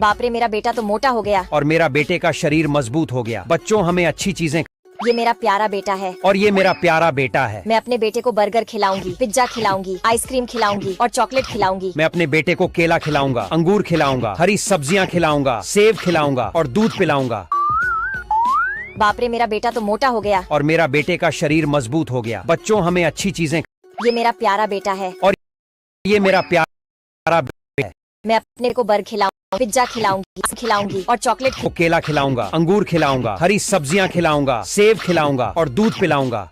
बाप रे, मेरा बेटा तो मोटा हो गया। और मेरा बेटे का शरीर मजबूत हो गया। बच्चों हमें अच्छी चीजें। ये मेरा प्यारा बेटा है। और ये मेरा प्यारा बेटा है। मैं अपने बेटे को बर्गर खिलाऊंगी, पिज्जा खिलाऊंगी, आइसक्रीम खिलाऊंगी और चॉकलेट खिलाऊंगी। मैं अपने बेटे को केला खिलाऊंगा, अंगूर खिलाऊंगा, हरी सब्जियां खिलाऊंगा, सेब खिलाऊंगा और दूध पिलाऊंगा। बाप रे, मेरा बेटा तो मोटा हो गया। और मेरा बेटे का शरीर मजबूत हो गया। बच्चों हमें अच्छी चीजें। ये मेरा प्यारा बेटा है। और ये मेरा प्यारा बेटा है। मैं अपने को बर्गर खिलाऊंगी, पिज्जा खिलाऊंगी और चॉकलेट को केला खिलाऊंगा, अंगूर खिलाऊंगा, हरी सब्जियां खिलाऊंगा, सेब खिलाऊंगा और दूध पिलाऊंगा।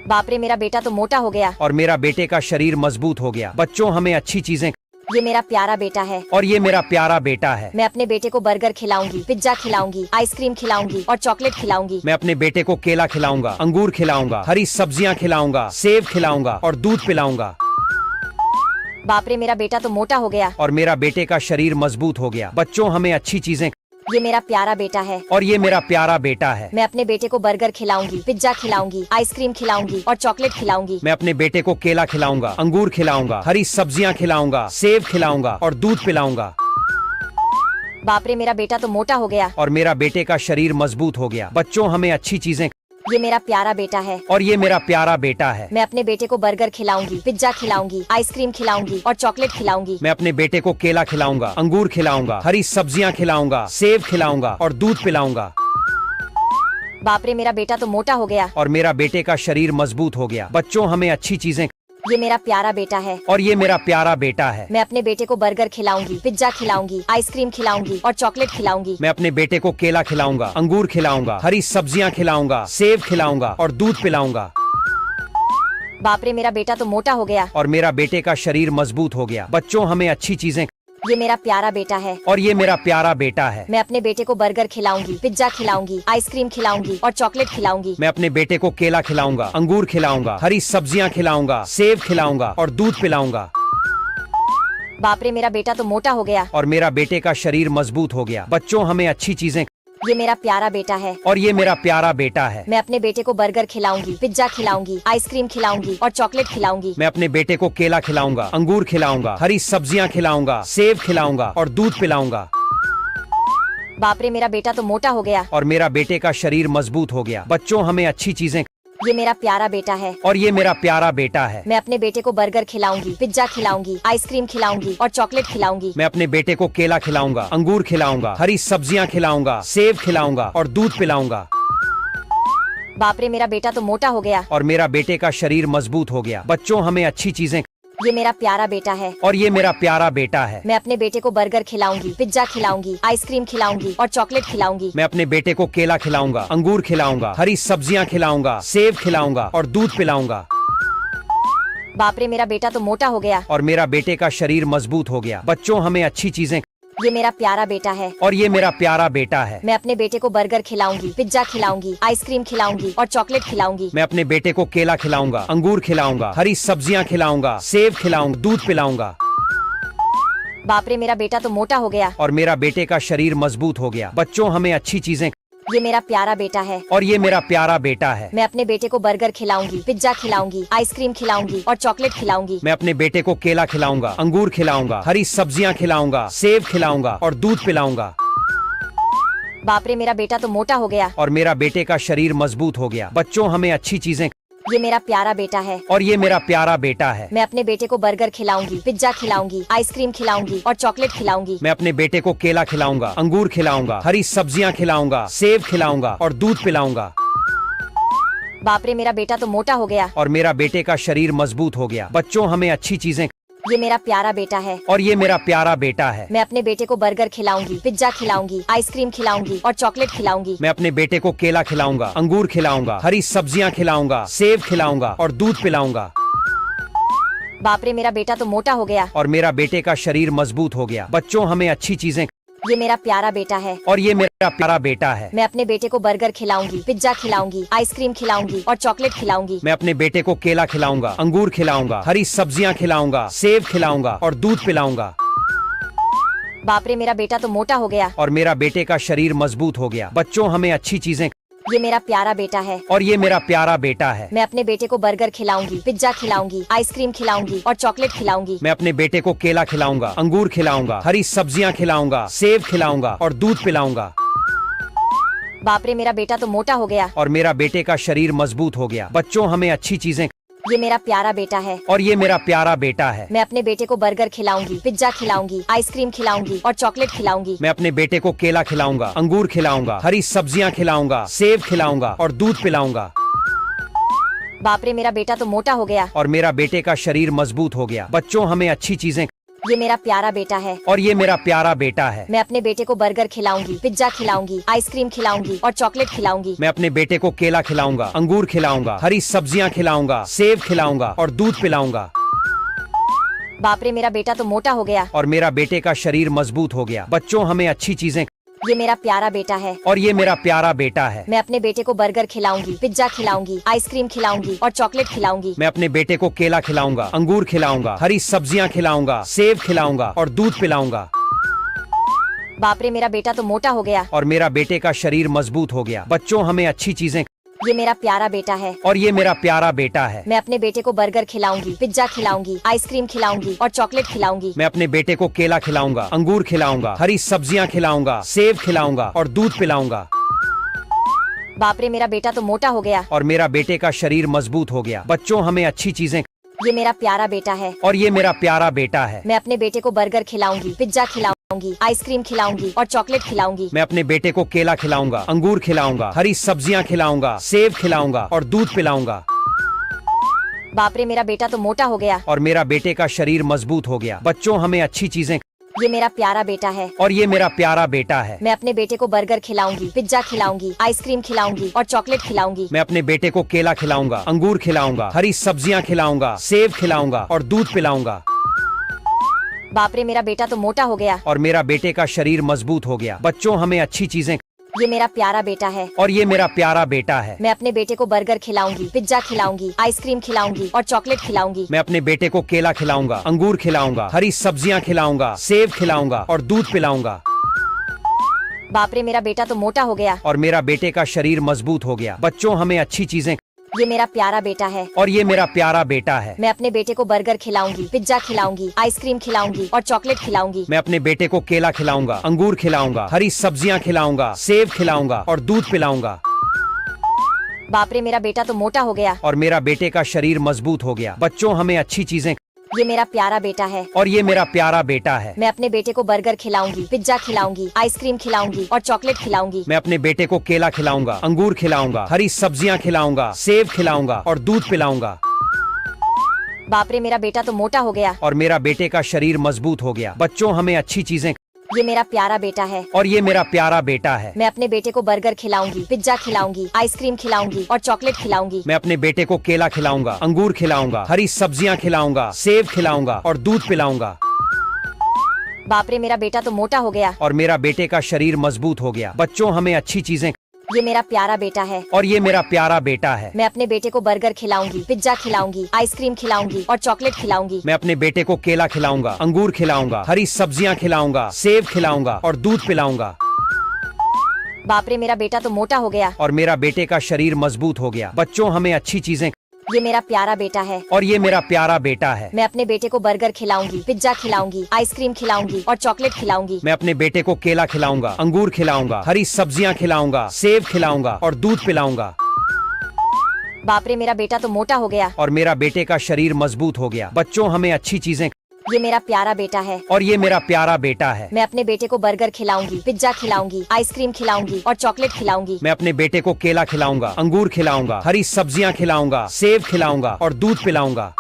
बाप रे, मेरा बेटा तो मोटा हो गया। और मेरा बेटे का शरीर मजबूत हो गया। बच्चों हमें अच्छी चीजें। ये मेरा प्यारा बेटा है। और ये मेरा प्यारा बेटा है। मैं अपने बेटे को बर्गर खिलाऊंगी, पिज्जा खिलाऊंगी, आइसक्रीम खिलाऊंगी और चॉकलेट खिलाऊंगी। मैं अपने बेटे को केला खिलाऊंगा, अंगूर खिलाऊंगा, हरी सब्जियां खिलाऊंगा, सेब खिलाऊंगा और दूध पिलाऊंगा। बाप रे, मेरा बेटा तो मोटा हो गया। और मेरा बेटे का शरीर मजबूत हो गया। बच्चों हमें अच्छी चीजें। ये मेरा प्यारा बेटा है। और ये मेरा प्यारा बेटा है। मैं अपने बेटे को बर्गर खिलाऊंगी, पिज्जा खिलाऊंगी, आइसक्रीम खिलाऊंगी और चॉकलेट खिलाऊंगी। मैं अपने बेटे को केला खिलाऊंगा, अंगूर खिलाऊंगा, हरी सब्जियां खिलाऊंगा, सेब खिलाऊंगा और दूध पिलाऊंगा। बाप रे, मेरा बेटा तो मोटा हो गया। और मेरा बेटे का शरीर मजबूत हो गया। बच्चों हमें अच्छी चीजें। ये मेरा प्यारा बेटा है। और ये मेरा प्यारा बेटा है। मैं अपने बेटे को बर्गर खिलाऊंगी, पिज्जा खिलाऊंगी, आइसक्रीम खिलाऊंगी और चॉकलेट खिलाऊंगी। मैं अपने बेटे को केला खिलाऊंगा, अंगूर खिलाऊंगा, हरी सब्जियां खिलाऊंगा, सेब खिलाऊंगा और दूध पिलाऊंगा। बाप रे, मेरा बेटा तो मोटा हो गया। और मेरा बेटे का शरीर मजबूत हो गया। बच्चों हमें अच्छी चीजें। ये मेरा प्यारा बेटा है। और ये मेरा प्यारा बेटा है। मैं अपने बेटे को बर्गर खिलाऊंगी, पिज्जा खिलाऊंगी, आइसक्रीम खिलाऊंगी और चॉकलेट खिलाऊंगी। मैं अपने बेटे को केला खिलाऊंगा, अंगूर खिलाऊंगा, हरी सब्जियां खिलाऊंगा, सेब खिलाऊंगा और दूध पिलाऊंगा। बाप रे, मेरा बेटा तो मोटा हो गया। और मेरा बेटे का शरीर मजबूत हो गया। बच्चों हमें अच्छी चीजें। ये मेरा प्यारा बेटा है। और ये मेरा प्यारा बेटा है। मैं अपने बेटे को बर्गर खिलाऊंगी, पिज्जा खिलाऊंगी, आइसक्रीम खिलाऊंगी और चॉकलेट खिलाऊंगी। मैं अपने बेटे को केला खिलाऊंगा, अंगूर खिलाऊंगा, हरी सब्जियां खिलाऊंगा, सेब खिलाऊंगा और दूध पिलाऊंगा। बाप रे, मेरा बेटा तो मोटा हो गया। और मेरा बेटे का शरीर मजबूत हो गया। बच्चों हमें अच्छी चीजें। ये मेरा प्यारा बेटा है। और ये मेरा प्यारा बेटा है। मैं अपने बेटे को बर्गर खिलाऊंगी, पिज्जा खिलाऊंगी, आइसक्रीम खिलाऊंगी और चॉकलेट खिलाऊंगी। मैं अपने बेटे को केला खिलाऊंगा, अंगूर खिलाऊंगा, हरी सब्जियां खिलाऊंगा, सेब खिलाऊंगा और दूध पिलाऊंगा। बाप रे, मेरा बेटा तो मोटा हो गया। और मेरा बेटे का शरीर मजबूत हो गया। बच्चों हमें अच्छी चीजें। ये मेरा प्यारा बेटा है। और ये मेरा प्यारा बेटा है। मैं अपने बेटे को बर्गर खिलाऊंगी, पिज्जा खिलाऊंगी, आइसक्रीम खिलाऊंगी और चॉकलेट खिलाऊंगी। मैं अपने बेटे को केला खिलाऊंगा, अंगूर खिलाऊंगा, हरी सब्जियां खिलाऊंगा, सेब खिलाऊंगा और दूध पिलाऊंगा। बाप रे, मेरा बेटा तो मोटा हो गया। और मेरा बेटे का शरीर मजबूत हो गया। बच्चों हमें अच्छी चीजें। ये मेरा प्यारा बेटा है और ये मेरा प्यारा बेटा है। मैं अपने बेटे को बर्गर खिलाऊंगी, पिज्जा खिलाऊंगी, आइसक्रीम खिलाऊंगी और चॉकलेट खिलाऊंगी। मैं अपने बेटे को केला खिलाऊंगा, अंगूर खिलाऊंगा, हरी सब्जियां खिलाऊंगा, सेब खिलाऊंगा और दूध पिलाऊंगा। बाप रे, मेरा बेटा तो मोटा हो गया। और मेरा बेटे का शरीर मजबूत हो गया। बच्चों, हमें अच्छी चीजें। ये मेरा प्यारा बेटा है और ये मेरा प्यारा बेटा है। मैं अपने बेटे को बर्गर खिलाऊंगी, पिज्जा खिलाऊंगी, आइसक्रीम खिलाऊंगी और चॉकलेट खिलाऊंगी। मैं अपने बेटे को केला खिलाऊंगा, अंगूर खिलाऊंगा, हरी सब्जियां खिलाऊंगा, सेब खिलाऊंगा, दूध पिलाऊंगा। बाप रे, मेरा बेटा तो मोटा हो गया। और मेरा बेटे का शरीर मजबूत हो गया। बच्चों, हमें अच्छी चीजें। ये मेरा प्यारा बेटा है और ये मेरा प्यारा बेटा है। मैं अपने बेटे को बर्गर खिलाऊंगी, पिज्जा खिलाऊंगी, आइसक्रीम खिलाऊंगी और चॉकलेट खिलाऊंगी। मैं अपने बेटे को केला खिलाऊंगा, अंगूर खिलाऊंगा, हरी सब्जियां खिलाऊंगा, सेब खिलाऊंगा और दूध पिलाऊंगा। बाप रे, मेरा बेटा तो मोटा हो गया। और मेरा बेटे का शरीर मजबूत हो गया। बच्चों, हमें अच्छी चीजें। ये मेरा प्यारा बेटा है और ये मेरा प्यारा बेटा है। मैं अपने बेटे को बर्गर खिलाऊंगी, पिज्जा खिलाऊंगी, आइसक्रीम खिलाऊंगी और चॉकलेट खिलाऊंगी। मैं अपने बेटे को केला खिलाऊंगा, अंगूर खिलाऊंगा, हरी सब्जियां खिलाऊंगा, सेब खिलाऊंगा और दूध पिलाऊंगा। बाप रे, मेरा बेटा तो मोटा हो गया। और मेरा बेटे का शरीर मजबूत हो गया। बच्चों, हमें अच्छी चीजें। ये मेरा प्यारा बेटा है और ये मेरा प्यारा बेटा है। मैं अपने बेटे को बर्गर खिलाऊंगी, पिज्जा खिलाऊंगी, आइसक्रीम खिलाऊंगी और चॉकलेट खिलाऊंगी। मैं अपने बेटे को केला खिलाऊंगा, अंगूर खिलाऊंगा, हरी सब्जियां खिलाऊंगा, सेब खिलाऊंगा और दूध पिलाऊंगा। बाप रे, मेरा बेटा तो मोटा हो गया। और मेरा बेटे का शरीर मजबूत हो गया। बच्चों, हमें अच्छी चीजें। ये मेरा प्यारा बेटा है और ये मेरा प्यारा बेटा है। मैं अपने बेटे को बर्गर खिलाऊंगी, पिज्जा खिलाऊंगी, आइसक्रीम खिलाऊंगी और चॉकलेट खिलाऊंगी। मैं अपने बेटे को केला खिलाऊंगा, अंगूर खिलाऊंगा, हरी सब्जियां खिलाऊंगा, सेब खिलाऊंगा और दूध पिलाऊंगा। बाप रे, मेरा बेटा तो मोटा हो गया। और मेरा बेटे का शरीर मजबूत हो गया। बच्चों, हमें अच्छी चीजें। ये मेरा प्यारा बेटा है और ये मेरा प्यारा बेटा है। मैं अपने बेटे को बर्गर खिलाऊंगी, पिज्जा खिलाऊंगी, आइसक्रीम खिलाऊंगी और चॉकलेट खिलाऊंगी। मैं अपने बेटे को केला खिलाऊंगा, अंगूर खिलाऊंगा, हरी सब्जियां खिलाऊंगा, सेब खिलाऊंगा और दूध पिलाऊंगा। बाप रे, मेरा बेटा तो मोटा हो गया। और मेरा बेटे का शरीर मजबूत हो गया। बच्चों, हमें अच्छी चीजें। ये मेरा प्यारा बेटा है और ये मेरा प्यारा बेटा है। मैं अपने बेटे को बर्गर खिलाऊंगी, पिज्जा खिलाऊंगी, आइसक्रीम खिलाऊंगी और चॉकलेट खिलाऊंगी। मैं अपने बेटे को केला खिलाऊंगा, अंगूर खिलाऊंगा, हरी सब्जियां खिलाऊंगा, सेब खिलाऊंगा और दूध पिलाऊंगा। बाप रे, मेरा बेटा तो मोटा हो गया। और मेरा बेटे का शरीर मजबूत हो गया। बच्चों, हमें अच्छी चीजें। ये मेरा प्यारा बेटा है और ये मेरा प्यारा बेटा है। मैं अपने बेटे को बर्गर खिलाऊंगी, पिज्जा खिलाऊंगी, आइसक्रीम खिलाऊंगी और चॉकलेट खिलाऊंगी। मैं अपने बेटे को केला खिलाऊंगा, अंगूर खिलाऊंगा, हरी सब्जियां खिलाऊंगा, सेब खिलाऊंगा और दूध पिलाऊंगा। बाप रे, मेरा बेटा तो मोटा हो गया। और मेरा बेटे का शरीर मजबूत हो गया। बच्चों, हमें अच्छी चीजें। ये मेरा प्यारा बेटा है और ये मेरा प्यारा बेटा है। मैं अपने बेटे को बर्गर खिलाऊंगी, पिज्जा खिलाऊंगी, आइसक्रीम खिलाऊंगी और चॉकलेट खिलाऊंगी। मैं अपने बेटे को केला खिलाऊंगा, अंगूर खिलाऊंगा, हरी सब्जियां खिलाऊंगा, सेब खिलाऊंगा और दूध पिलाऊंगा। बाप रे, मेरा बेटा तो मोटा हो गया। और मेरा बेटे का शरीर मजबूत हो गया। बच्चों, हमें अच्छी चीजें। ये मेरा प्यारा बेटा है और ये मेरा प्यारा बेटा है। मैं अपने बेटे को बर्गर खिलाऊंगी, पिज्जा खिलाऊंगी, आइसक्रीम खिलाऊंगी और चॉकलेट खिलाऊंगी। मैं अपने बेटे को केला खिलाऊंगा, अंगूर खिलाऊंगा, हरी सब्जियां खिलाऊंगा, सेब खिलाऊंगा और दूध पिलाऊंगा। बाप रे, मेरा बेटा तो मोटा हो गया। और मेरा बेटे का शरीर मजबूत हो गया। बच्चों, हमें अच्छी चीजें। ये मेरा प्यारा बेटा है और ये मेरा प्यारा बेटा है। मैं अपने बेटे को बर्गर खिलाऊंगी, पिज्जा खिलाऊंगी, आइसक्रीम खिलाऊंगी और चॉकलेट खिलाऊंगी। मैं अपने बेटे को केला खिलाऊंगा, अंगूर खिलाऊंगा, हरी सब्जियां खिलाऊंगा, सेब खिलाऊंगा और दूध पिलाऊंगा। बाप रे, मेरा बेटा तो मोटा हो गया। और मेरा बेटे का शरीर मजबूत हो गया। बच्चों, हमें अच्छी चीजें। ये मेरा प्यारा बेटा है और ये मेरा प्यारा बेटा है। मैं अपने बेटे को बर्गर खिलाऊंगी, पिज्जा खिलाऊंगी, आइसक्रीम खिलाऊंगी और चॉकलेट खिलाऊंगी। मैं अपने बेटे को केला खिलाऊंगा, अंगूर खिलाऊंगा, हरी सब्जियां खिलाऊंगा, सेब खिलाऊंगा और दूध पिलाऊंगा। बाप रे, मेरा बेटा तो मोटा हो गया। और मेरा बेटे का शरीर मजबूत हो गया। बच्चों, हमें अच्छी चीजें। ये मेरा प्यारा बेटा है और ये मेरा प्यारा बेटा है। मैं अपने बेटे को बर्गर खिलाऊंगी, पिज्जा खिलाऊंगी, आइसक्रीम खिलाऊंगी और चॉकलेट खिलाऊंगी। मैं अपने बेटे को केला खिलाऊंगा, अंगूर खिलाऊंगा, हरी सब्जियां खिलाऊंगा, सेब खिलाऊंगा और दूध पिलाऊंगा। बाप रे, मेरा बेटा तो मोटा हो गया। और मेरा बेटे का शरीर मजबूत हो गया। बच्चों, हमें अच्छी चीजें। ये मेरा प्यारा बेटा है और ये मेरा प्यारा बेटा है। मैं अपने बेटे को बर्गर खिलाऊंगी, पिज्जा खिलाऊंगी, आइसक्रीम खिलाऊंगी और चॉकलेट खिलाऊंगी। मैं अपने बेटे को केला खिलाऊंगा, अंगूर खिलाऊंगा, हरी सब्जियां खिलाऊंगा, सेब खिलाऊंगा और दूध पिलाऊंगा। बाप रे, मेरा बेटा तो मोटा हो गया। और मेरा बेटे का शरीर मजबूत हो गया। बच्चों, हमें अच्छी चीजें। ये मेरा प्यारा बेटा है और ये मेरा प्यारा बेटा है। मैं अपने बेटे को बर्गर खिलाऊंगी, पिज्जा खिलाऊंगी, आइसक्रीम खिलाऊंगी और चॉकलेट खिलाऊंगी। मैं अपने बेटे को केला खिलाऊंगा, अंगूर खिलाऊंगा, हरी सब्जियां खिलाऊंगा, सेब खिलाऊंगा और दूध पिलाऊंगा। बाप रे, मेरा बेटा तो मोटा हो गया। और मेरा बेटे का शरीर मजबूत हो गया। बच्चों हमें अच्छी चीजें। ये मेरा प्यारा बेटा है। और ये मेरा प्यारा बेटा है। मैं अपने बेटे को बर्गर खिलाऊंगी, पिज्जा खिलाऊंगी, आइसक्रीम खिलाऊंगी और चॉकलेट खिलाऊंगी। मैं अपने बेटे को केला खिलाऊंगा, अंगूर खिलाऊंगा, हरी सब्जियां खिलाऊंगा, सेब खिलाऊंगा और दूध पिलाऊंगा। बाप रे, मेरा बेटा तो मोटा हो गया। और मेरा बेटे का शरीर मजबूत हो गया। बच्चों हमें अच्छी चीजें। ये मेरा प्यारा बेटा है। और ये मेरा प्यारा बेटा है। मैं अपने बेटे को बर्गर खिलाऊंगी, पिज्जा खिलाऊंगी, आइसक्रीम खिलाऊंगी और चॉकलेट खिलाऊंगी। मैं अपने बेटे को केला खिलाऊंगा, अंगूर खिलाऊंगा, हरी सब्जियां खिलाऊंगा, सेब खिलाऊंगा और दूध पिलाऊंगा। बाप रे, मेरा बेटा तो मोटा हो गया। और मेरा बेटे का शरीर मजबूत हो गया। बच्चों हमें अच्छी चीजें। ये मेरा प्यारा बेटा है। और ये मेरा प्यारा बेटा है। मैं अपने बेटे को बर्गर खिलाऊंगी, पिज्जा खिलाऊंगी, आइसक्रीम खिलाऊंगी और चॉकलेट खिलाऊंगी। मैं अपने बेटे को केला खिलाऊंगा, अंगूर खिलाऊंगा, हरी सब्जियां खिलाऊंगा, सेब खिलाऊंगा और दूध पिलाऊंगा। बाप रे, मेरा बेटा तो मोटा हो गया। और मेरा बेटे का शरीर मजबूत हो गया। बच्चों हमें अच्छी चीजें। ये मेरा प्यारा बेटा है। और ये मेरा प्यारा बेटा है। मैं अपने बेटे को बर्गर खिलाऊंगी, पिज्जा खिलाऊंगी, आइसक्रीम खिलाऊंगी और चॉकलेट खिलाऊंगी। मैं अपने बेटे को केला खिलाऊंगा, अंगूर खिलाऊंगा, हरी सब्जियां खिलाऊंगा, सेब खिलाऊंगा और दूध पिलाऊंगा।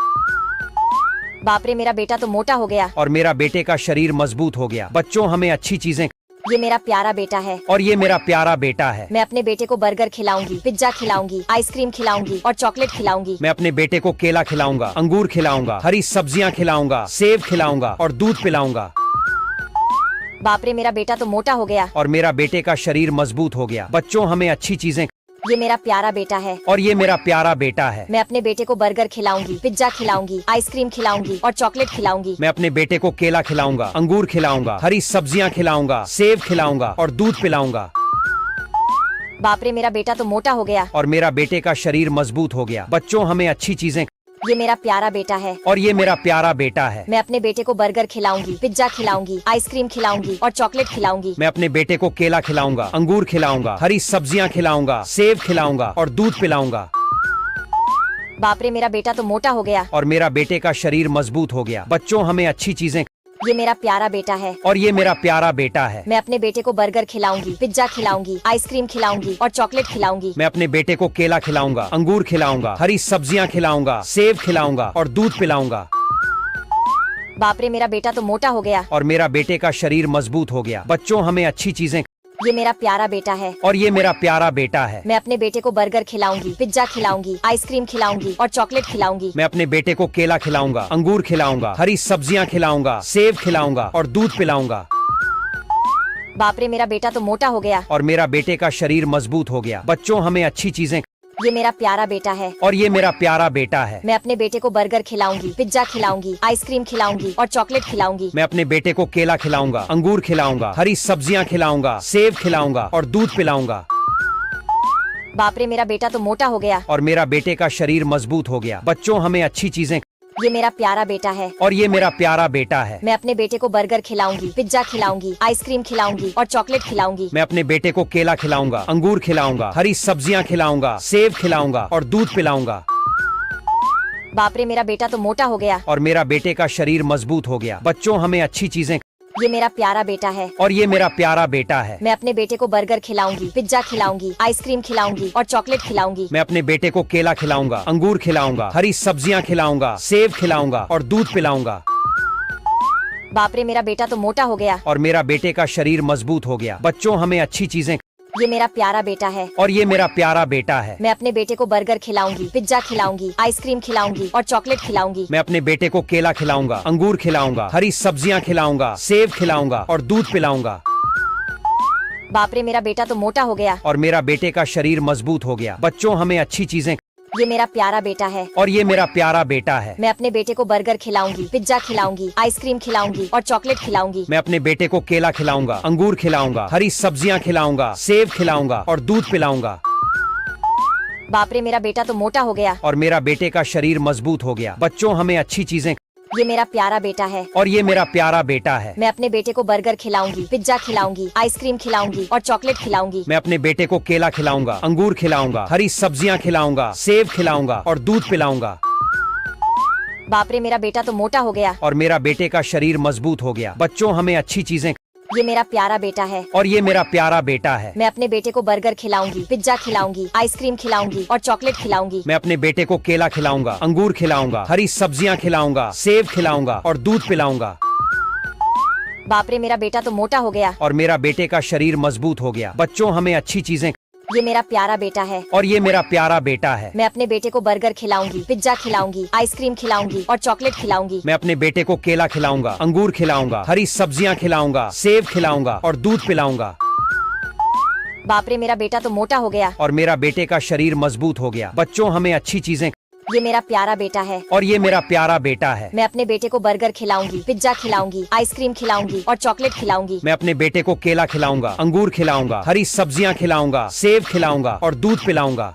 बाप रे, मेरा बेटा तो मोटा हो गया। और मेरा बेटे का शरीर मजबूत हो गया। बच्चों हमें अच्छी चीजें। ये मेरा प्यारा बेटा है। और ये मेरा प्यारा बेटा है। मैं अपने बेटे को बर्गर खिलाऊंगी, पिज्जा खिलाऊंगी, आइसक्रीम खिलाऊंगी और चॉकलेट खिलाऊंगी। मैं अपने बेटे को केला खिलाऊंगा, अंगूर खिलाऊंगा, हरी सब्जियां खिलाऊंगा, सेब खिलाऊंगा और दूध पिलाऊंगा। बाप रे, मेरा बेटा तो मोटा हो गया। और मेरा बेटे का शरीर मजबूत हो गया। बच्चों हमें अच्छी चीजें। ये मेरा प्यारा बेटा है। और ये मेरा प्यारा बेटा है। मैं अपने बेटे को बर्गर खिलाऊंगी, पिज्जा खिलाऊंगी, आइसक्रीम खिलाऊंगी और चॉकलेट खिलाऊंगी। मैं अपने बेटे को केला खिलाऊंगा, अंगूर खिलाऊंगा, हरी सब्जियां खिलाऊंगा, सेब खिलाऊंगा और दूध पिलाऊंगा। बाप रे, मेरा बेटा तो मोटा हो गया। और मेरा बेटे का शरीर मजबूत हो गया। बच्चों हमें अच्छी चीजें। ये मेरा प्यारा बेटा है। और ये मेरा प्यारा बेटा है। मैं अपने बेटे को बर्गर खिलाऊंगी, पिज्जा खिलाऊंगी, आइसक्रीम खिलाऊंगी और चॉकलेट खिलाऊंगी। मैं अपने बेटे को केला खिलाऊंगा, अंगूर खिलाऊंगा, हरी सब्जियां खिलाऊंगा, सेब खिलाऊंगा और दूध पिलाऊंगा। बाप रे, मेरा बेटा तो मोटा हो गया। और मेरा बेटे का शरीर मजबूत हो गया। बच्चों हमें अच्छी चीजें। ये मेरा प्यारा बेटा है। और ये मेरा प्यारा बेटा है। मैं अपने बेटे को बर्गर खिलाऊंगी, पिज्जा खिलाऊंगी, आइसक्रीम खिलाऊंगी और चॉकलेट खिलाऊंगी। मैं अपने बेटे को केला खिलाऊंगा, अंगूर खिलाऊंगा, हरी सब्जियां खिलाऊंगा, सेब खिलाऊंगा और दूध पिलाऊंगा। बाप रे, मेरा बेटा तो मोटा हो गया। और मेरा बेटे का शरीर मजबूत हो गया। बच्चों हमें अच्छी चीजें। ये मेरा प्यारा बेटा है। और ये मेरा प्यारा बेटा है। मैं अपने बेटे को बर्गर खिलाऊंगी, पिज्जा खिलाऊंगी, आइसक्रीम खिलाऊंगी और चॉकलेट खिलाऊंगी। मैं अपने बेटे को केला खिलाऊंगा, अंगूर खिलाऊंगा, हरी सब्जियां खिलाऊंगा, सेब खिलाऊंगा और दूध पिलाऊंगा। बाप रे, मेरा बेटा तो मोटा हो गया। और मेरा बेटे का शरीर मजबूत हो गया। बच्चों हमें अच्छी चीजें। ये मेरा प्यारा बेटा है। और ये मेरा प्यारा बेटा है। मैं अपने बेटे को बर्गर खिलाऊंगी, पिज्जा खिलाऊंगी, आइसक्रीम खिलाऊंगी और चॉकलेट खिलाऊंगी। मैं अपने बेटे को केला खिलाऊंगा, अंगूर खिलाऊंगा, हरी सब्जियां खिलाऊंगा, सेब खिलाऊंगा और दूध पिलाऊंगा। बाप रे, मेरा बेटा तो मोटा हो गया। और मेरा बेटे का शरीर मजबूत हो गया। बच्चों हमें अच्छी चीजें। ये मेरा प्यारा बेटा है। और ये मेरा प्यारा बेटा है। मैं अपने बेटे को बर्गर खिलाऊंगी, पिज्जा खिलाऊंगी, आइसक्रीम खिलाऊंगी और चॉकलेट खिलाऊंगी। मैं अपने बेटे को केला खिलाऊंगा, अंगूर खिलाऊंगा, हरी सब्जियां खिलाऊंगा, सेब खिलाऊंगा और दूध पिलाऊंगा। बाप रे, मेरा बेटा तो मोटा हो गया। और मेरा बेटे का शरीर मजबूत हो गया। बच्चों हमें अच्छी चीजें। ये मेरा प्यारा बेटा है। और ये मेरा प्यारा बेटा है। मैं अपने बेटे को बर्गर खिलाऊंगी, पिज्जा खिलाऊंगी, आइसक्रीम खिलाऊंगी और चॉकलेट खिलाऊंगी। मैं अपने बेटे को केला खिलाऊंगा, अंगूर खिलाऊंगा, हरी सब्जियां खिलाऊंगा, सेब खिलाऊंगा और दूध पिलाऊंगा। बाप रे, मेरा बेटा तो मोटा हो गया। और मेरा बेटे का शरीर मजबूत हो गया। बच्चों हमें अच्छी चीजें। ये मेरा प्यारा बेटा है। और ये मेरा प्यारा बेटा है। मैं अपने बेटे को बर्गर खिलाऊंगी, पिज्जा खिलाऊंगी, आइसक्रीम खिलाऊंगी और चॉकलेट खिलाऊंगी। मैं अपने बेटे को केला खिलाऊंगा, अंगूर खिलाऊंगा, हरी सब्जियां खिलाऊंगा, सेब खिलाऊंगा और दूध पिलाऊंगा। बाप रे, मेरा बेटा तो मोटा हो गया। और मेरा बेटे का शरीर मजबूत हो गया। बच्चों हमें अच्छी चीजें। ये मेरा प्यारा बेटा है। और ये मेरा प्यारा बेटा है। मैं अपने बेटे को बर्गर खिलाऊंगी, पिज्जा खिलाऊंगी, आइसक्रीम खिलाऊंगी और चॉकलेट खिलाऊंगी। मैं अपने बेटे को केला खिलाऊंगा, अंगूर खिलाऊंगा, हरी सब्जियां खिलाऊंगा, सेब खिलाऊंगा और दूध पिलाऊंगा। बाप रे, मेरा बेटा तो मोटा हो गया। और मेरा बेटे का शरीर मजबूत हो गया। बच्चों हमें अच्छी चीजें। ये मेरा प्यारा बेटा है। और ये मेरा प्यारा बेटा है। मैं अपने बेटे को बर्गर खिलाऊंगी, पिज्जा खिलाऊंगी, आइसक्रीम खिलाऊंगी और चॉकलेट खिलाऊंगी। मैं अपने बेटे को केला खिलाऊंगा, अंगूर खिलाऊंगा, हरी सब्जियां खिलाऊंगा, सेब खिलाऊंगा और दूध पिलाऊंगा। बाप रे, मेरा बेटा तो मोटा हो गया। और मेरा बेटे का शरीर मजबूत हो गया। बच्चों हमें अच्छी चीजें। ये मेरा प्यारा बेटा है और ये मेरा प्यारा बेटा है। मैं अपने बेटे को बर्गर खिलाऊंगी, पिज्जा खिलाऊंगी, आइसक्रीम खिलाऊंगी और चॉकलेट खिलाऊंगी। मैं अपने बेटे को केला खिलाऊंगा, अंगूर खिलाऊंगा, हरी सब्जियां खिलाऊंगा, सेब खिलाऊंगा और दूध पिलाऊंगा। बाप रे, मेरा बेटा तो मोटा हो गया। और मेरा बेटे का शरीर मजबूत हो गया। बच्चों, हमें अच्छी चीजें। ये मेरा प्यारा बेटा है और ये मेरा प्यारा बेटा है। मैं अपने बेटे को बर्गर खिलाऊंगी, पिज्जा खिलाऊंगी, आइसक्रीम खिलाऊंगी और चॉकलेट खिलाऊंगी। मैं अपने बेटे को केला खिलाऊंगा, अंगूर खिलाऊंगा, हरी सब्जियां खिलाऊंगा, सेब खिलाऊंगा और दूध पिलाऊंगा। बाप रे, मेरा बेटा तो मोटा हो गया। और मेरा बेटे का शरीर मजबूत हो गया। बच्चों, हमें अच्छी चीजें। ये मेरा प्यारा बेटा है और ये मेरा प्यारा बेटा है। मैं अपने बेटे को बर्गर खिलाऊंगी, पिज्जा खिलाऊंगी, आइसक्रीम खिलाऊंगी और चॉकलेट खिलाऊंगी। मैं अपने बेटे को केला खिलाऊंगा, अंगूर खिलाऊंगा, हरी सब्जियां खिलाऊंगा, सेब खिलाऊंगा और दूध पिलाऊंगा।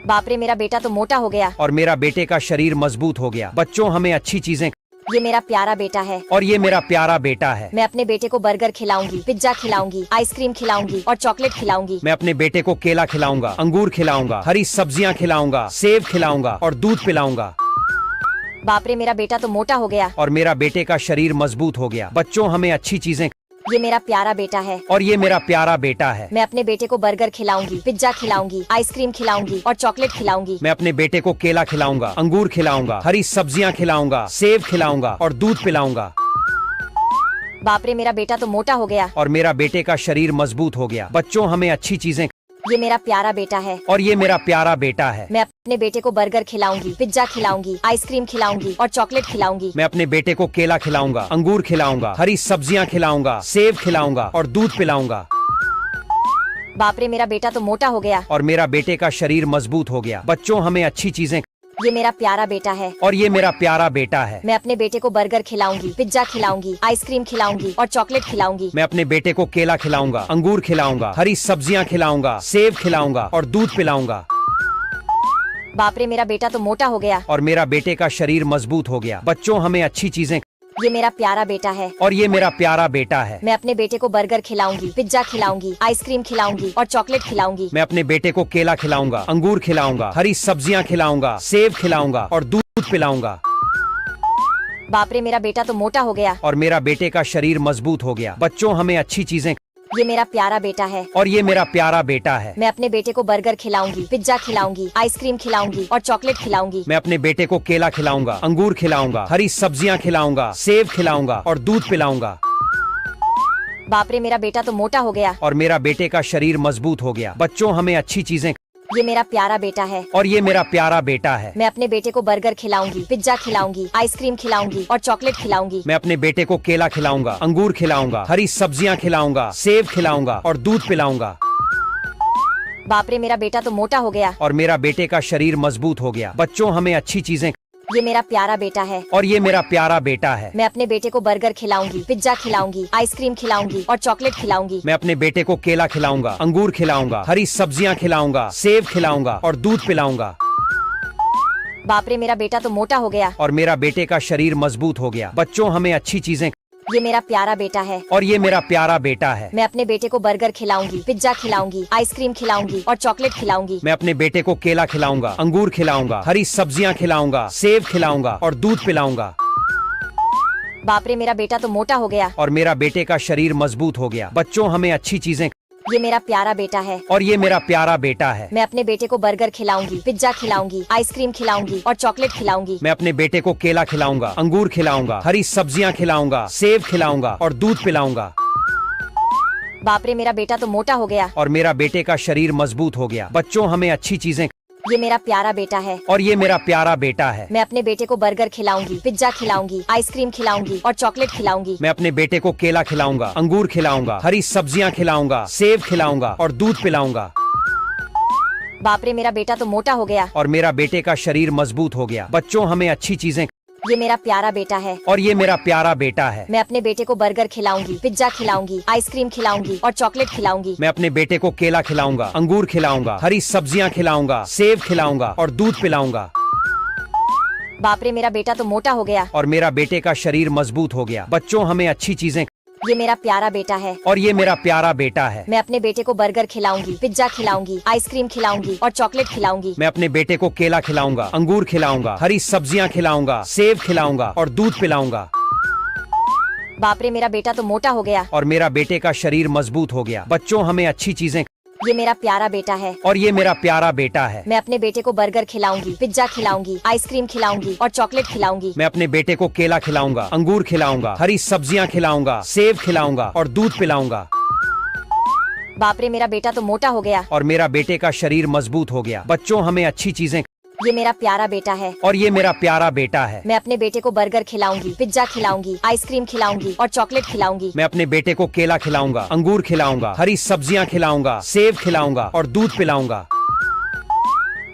बाप रे, मेरा बेटा तो मोटा हो गया। और मेरा बेटे का शरीर मजबूत हो गया। बच्चों, हमें अच्छी चीजें। ये मेरा प्यारा बेटा है और ये मेरा प्यारा बेटा है। मैं अपने बेटे को बर्गर खिलाऊंगी, पिज्जा खिलाऊंगी, आइसक्रीम खिलाऊंगी और चॉकलेट खिलाऊंगी। मैं अपने बेटे को केला खिलाऊंगा, अंगूर खिलाऊंगा, हरी सब्जियां खिलाऊंगा, सेब खिलाऊंगा और दूध पिलाऊंगा। बाप रे, मेरा बेटा तो मोटा हो गया। और मेरा बेटे का शरीर मजबूत हो गया। बच्चों, हमें अच्छी चीजें। ये मेरा प्यारा बेटा है और ये मेरा प्यारा बेटा है। मैं अपने बेटे को बर्गर खिलाऊंगी, पिज्जा खिलाऊंगी, आइसक्रीम खिलाऊंगी और चॉकलेट खिलाऊंगी। मैं अपने बेटे को केला खिलाऊंगा, अंगूर खिलाऊंगा, हरी सब्जियां खिलाऊंगा, सेब खिलाऊंगा और दूध पिलाऊंगा। बाप रे, मेरा बेटा तो मोटा हो गया। और मेरा बेटे का शरीर मजबूत हो गया। बच्चों, हमें अच्छी चीजें। ये मेरा प्यारा बेटा है और ये मेरा प्यारा बेटा है। मैं अपने बेटे को बर्गर खिलाऊंगी, पिज्जा खिलाऊंगी, आइसक्रीम खिलाऊंगी और चॉकलेट खिलाऊंगी। मैं अपने बेटे को केला खिलाऊंगा, अंगूर खिलाऊंगा, हरी सब्जियां खिलाऊंगा, सेब खिलाऊंगा और दूध पिलाऊंगा। बाप रे, मेरा बेटा तो मोटा हो गया। और मेरा बेटे का शरीर मजबूत हो गया। बच्चों, हमें अच्छी चीजें। ये मेरा प्यारा बेटा है और ये मेरा प्यारा बेटा है। मैं अपने बेटे को बर्गर खिलाऊंगी, पिज्जा खिलाऊंगी, आइसक्रीम खिलाऊंगी और चॉकलेट खिलाऊंगी। मैं अपने बेटे को केला खिलाऊंगा, अंगूर खिलाऊंगा, हरी सब्जियां खिलाऊंगा, सेब खिलाऊंगा और दूध पिलाऊंगा। बाप रे, मेरा बेटा तो मोटा हो गया। और मेरा बेटे का शरीर मजबूत हो गया। बच्चों, हमें अच्छी चीजें। ये मेरा प्यारा बेटा है और ये मेरा प्यारा बेटा है। मैं अपने बेटे को बर्गर खिलाऊंगी, पिज्जा खिलाऊंगी, आइसक्रीम खिलाऊंगी और चॉकलेट खिलाऊंगी। मैं अपने बेटे को केला खिलाऊंगा, अंगूर खिलाऊंगा, हरी सब्जियां खिलाऊंगा, सेब खिलाऊंगा और दूध पिलाऊंगा। बाप रे, मेरा बेटा तो मोटा हो गया। और मेरा बेटे का शरीर मजबूत हो गया। बच्चों, हमें अच्छी चीजें। ये मेरा प्यारा बेटा है और ये मेरा प्यारा बेटा है। मैं अपने बेटे को बर्गर खिलाऊंगी, पिज्जा खिलाऊंगी, आइसक्रीम खिलाऊंगी और चॉकलेट खिलाऊंगी। मैं अपने बेटे को केला खिलाऊंगा, अंगूर खिलाऊंगा, हरी सब्जियां खिलाऊंगा, सेब खिलाऊंगा और दूध पिलाऊंगा। बाप रे, मेरा बेटा तो मोटा हो गया। और मेरा बेटे का शरीर मजबूत हो गया। बच्चों, हमें अच्छी चीजें। ये मेरा प्यारा बेटा है और ये मेरा प्यारा बेटा है। मैं अपने बेटे को बर्गर खिलाऊंगी, पिज्जा खिलाऊंगी, आइसक्रीम खिलाऊंगी और चॉकलेट खिलाऊंगी। मैं अपने बेटे को केला खिलाऊंगा, अंगूर खिलाऊंगा, हरी सब्जियां खिलाऊंगा, सेब खिलाऊंगा और दूध पिलाऊंगा। बाप रे, मेरा बेटा तो मोटा हो गया। और मेरा बेटे का शरीर मजबूत हो गया। बच्चों, हमें अच्छी चीजें। ये मेरा प्यारा बेटा है और ये मेरा प्यारा बेटा है। मैं अपने बेटे को बर्गर खिलाऊंगी, पिज्जा खिलाऊंगी, आइसक्रीम खिलाऊंगी और चॉकलेट खिलाऊंगी। मैं अपने बेटे को केला खिलाऊंगा, अंगूर खिलाऊंगा, हरी सब्जियां खिलाऊंगा, सेब खिलाऊंगा और दूध पिलाऊंगा। बाप रे, मेरा बेटा तो मोटा हो गया। और मेरा बेटे का शरीर मजबूत हो गया। बच्चों, हमें अच्छी चीजें। ये मेरा प्यारा बेटा है और ये मेरा प्यारा बेटा है। मैं अपने बेटे को बर्गर खिलाऊंगी, पिज्जा खिलाऊंगी, आइसक्रीम खिलाऊंगी और चॉकलेट खिलाऊंगी। मैं अपने बेटे को केला खिलाऊंगा, अंगूर खिलाऊंगा, हरी सब्जियां खिलाऊंगा, सेब खिलाऊंगा और दूध पिलाऊंगा। बाप रे, मेरा बेटा तो मोटा हो गया। और मेरा बेटे का शरीर मजबूत हो गया। बच्चों, हमें अच्छी चीजें। ये मेरा प्यारा बेटा है और ये मेरा प्यारा बेटा है। मैं अपने बेटे को बर्गर खिलाऊंगी, पिज्जा खिलाऊंगी, आइसक्रीम खिलाऊंगी और चॉकलेट खिलाऊंगी। मैं अपने बेटे को केला खिलाऊंगा, अंगूर खिलाऊंगा, हरी सब्जियां खिलाऊंगा, सेब खिलाऊंगा और दूध पिलाऊंगा। बाप रे, मेरा बेटा तो मोटा हो गया। और मेरा बेटे का शरीर मजबूत हो गया। बच्चों, हमें अच्छी चीजें। ये मेरा प्यारा बेटा है और ये मेरा प्यारा बेटा है। मैं अपने बेटे को बर्गर खिलाऊंगी, पिज्जा खिलाऊंगी, आइसक्रीम खिलाऊंगी और चॉकलेट खिलाऊंगी। मैं अपने बेटे को केला खिलाऊंगा, अंगूर खिलाऊंगा, हरी सब्जियां खिलाऊंगा, सेब खिलाऊंगा और दूध पिलाऊंगा। बाप रे, मेरा बेटा तो मोटा हो गया। और मेरा बेटे का शरीर मजबूत हो गया। बच्चों, हमें अच्छी चीजें। ये मेरा प्यारा बेटा है और ये मेरा प्यारा बेटा है। मैं अपने बेटे को बर्गर खिलाऊंगी, पिज्जा खिलाऊंगी, आइसक्रीम खिलाऊंगी और चॉकलेट खिलाऊंगी। मैं अपने बेटे को केला खिलाऊंगा, अंगूर खिलाऊंगा, हरी सब्जियां खिलाऊंगा, सेब खिलाऊंगा और दूध पिलाऊंगा। बाप रे, मेरा बेटा तो मोटा हो गया। और मेरा बेटे का शरीर मजबूत हो गया। बच्चों, हमें अच्छी चीजें। ये मेरा प्यारा बेटा है और ये मेरा प्यारा बेटा है। मैं अपने बेटे को बर्गर खिलाऊंगी, पिज्जा खिलाऊंगी, आइसक्रीम खिलाऊंगी और चॉकलेट खिलाऊंगी। मैं अपने बेटे को केला खिलाऊंगा, अंगूर खिलाऊंगा, हरी सब्जियां खिलाऊंगा, सेब खिलाऊंगा और दूध पिलाऊंगा। बाप रे, मेरा बेटा तो मोटा हो गया। और मेरा बेटे का शरीर मजबूत हो गया। बच्चों, हमें अच्छी चीजें। ये मेरा प्यारा बेटा है। और ये मेरा प्यारा बेटा है। मैं अपने बेटे को बर्गर खिलाऊंगी, पिज्जा खिलाऊंगी, आइसक्रीम खिलाऊंगी और चॉकलेट खिलाऊंगी। मैं अपने बेटे को केला खिलाऊंगा, अंगूर खिलाऊंगा, हरी सब्जियां खिलाऊंगा, सेब खिलाऊंगा और दूध पिलाऊंगा। बाप रे, मेरा बेटा तो मोटा हो गया। और मेरा बेटे का शरीर मजबूत हो गया। बच्चों, हमें अच्छी चीजें। ये मेरा प्यारा बेटा है। और ये मेरा प्यारा बेटा है। मैं अपने बेटे को बर्गर खिलाऊंगी, पिज्जा खिलाऊंगी, आइसक्रीम खिलाऊंगी और चॉकलेट खिलाऊंगी। मैं अपने बेटे को केला खिलाऊंगा, अंगूर खिलाऊंगा, हरी सब्जियां खिलाऊंगा, सेब खिलाऊंगा और दूध पिलाऊंगा।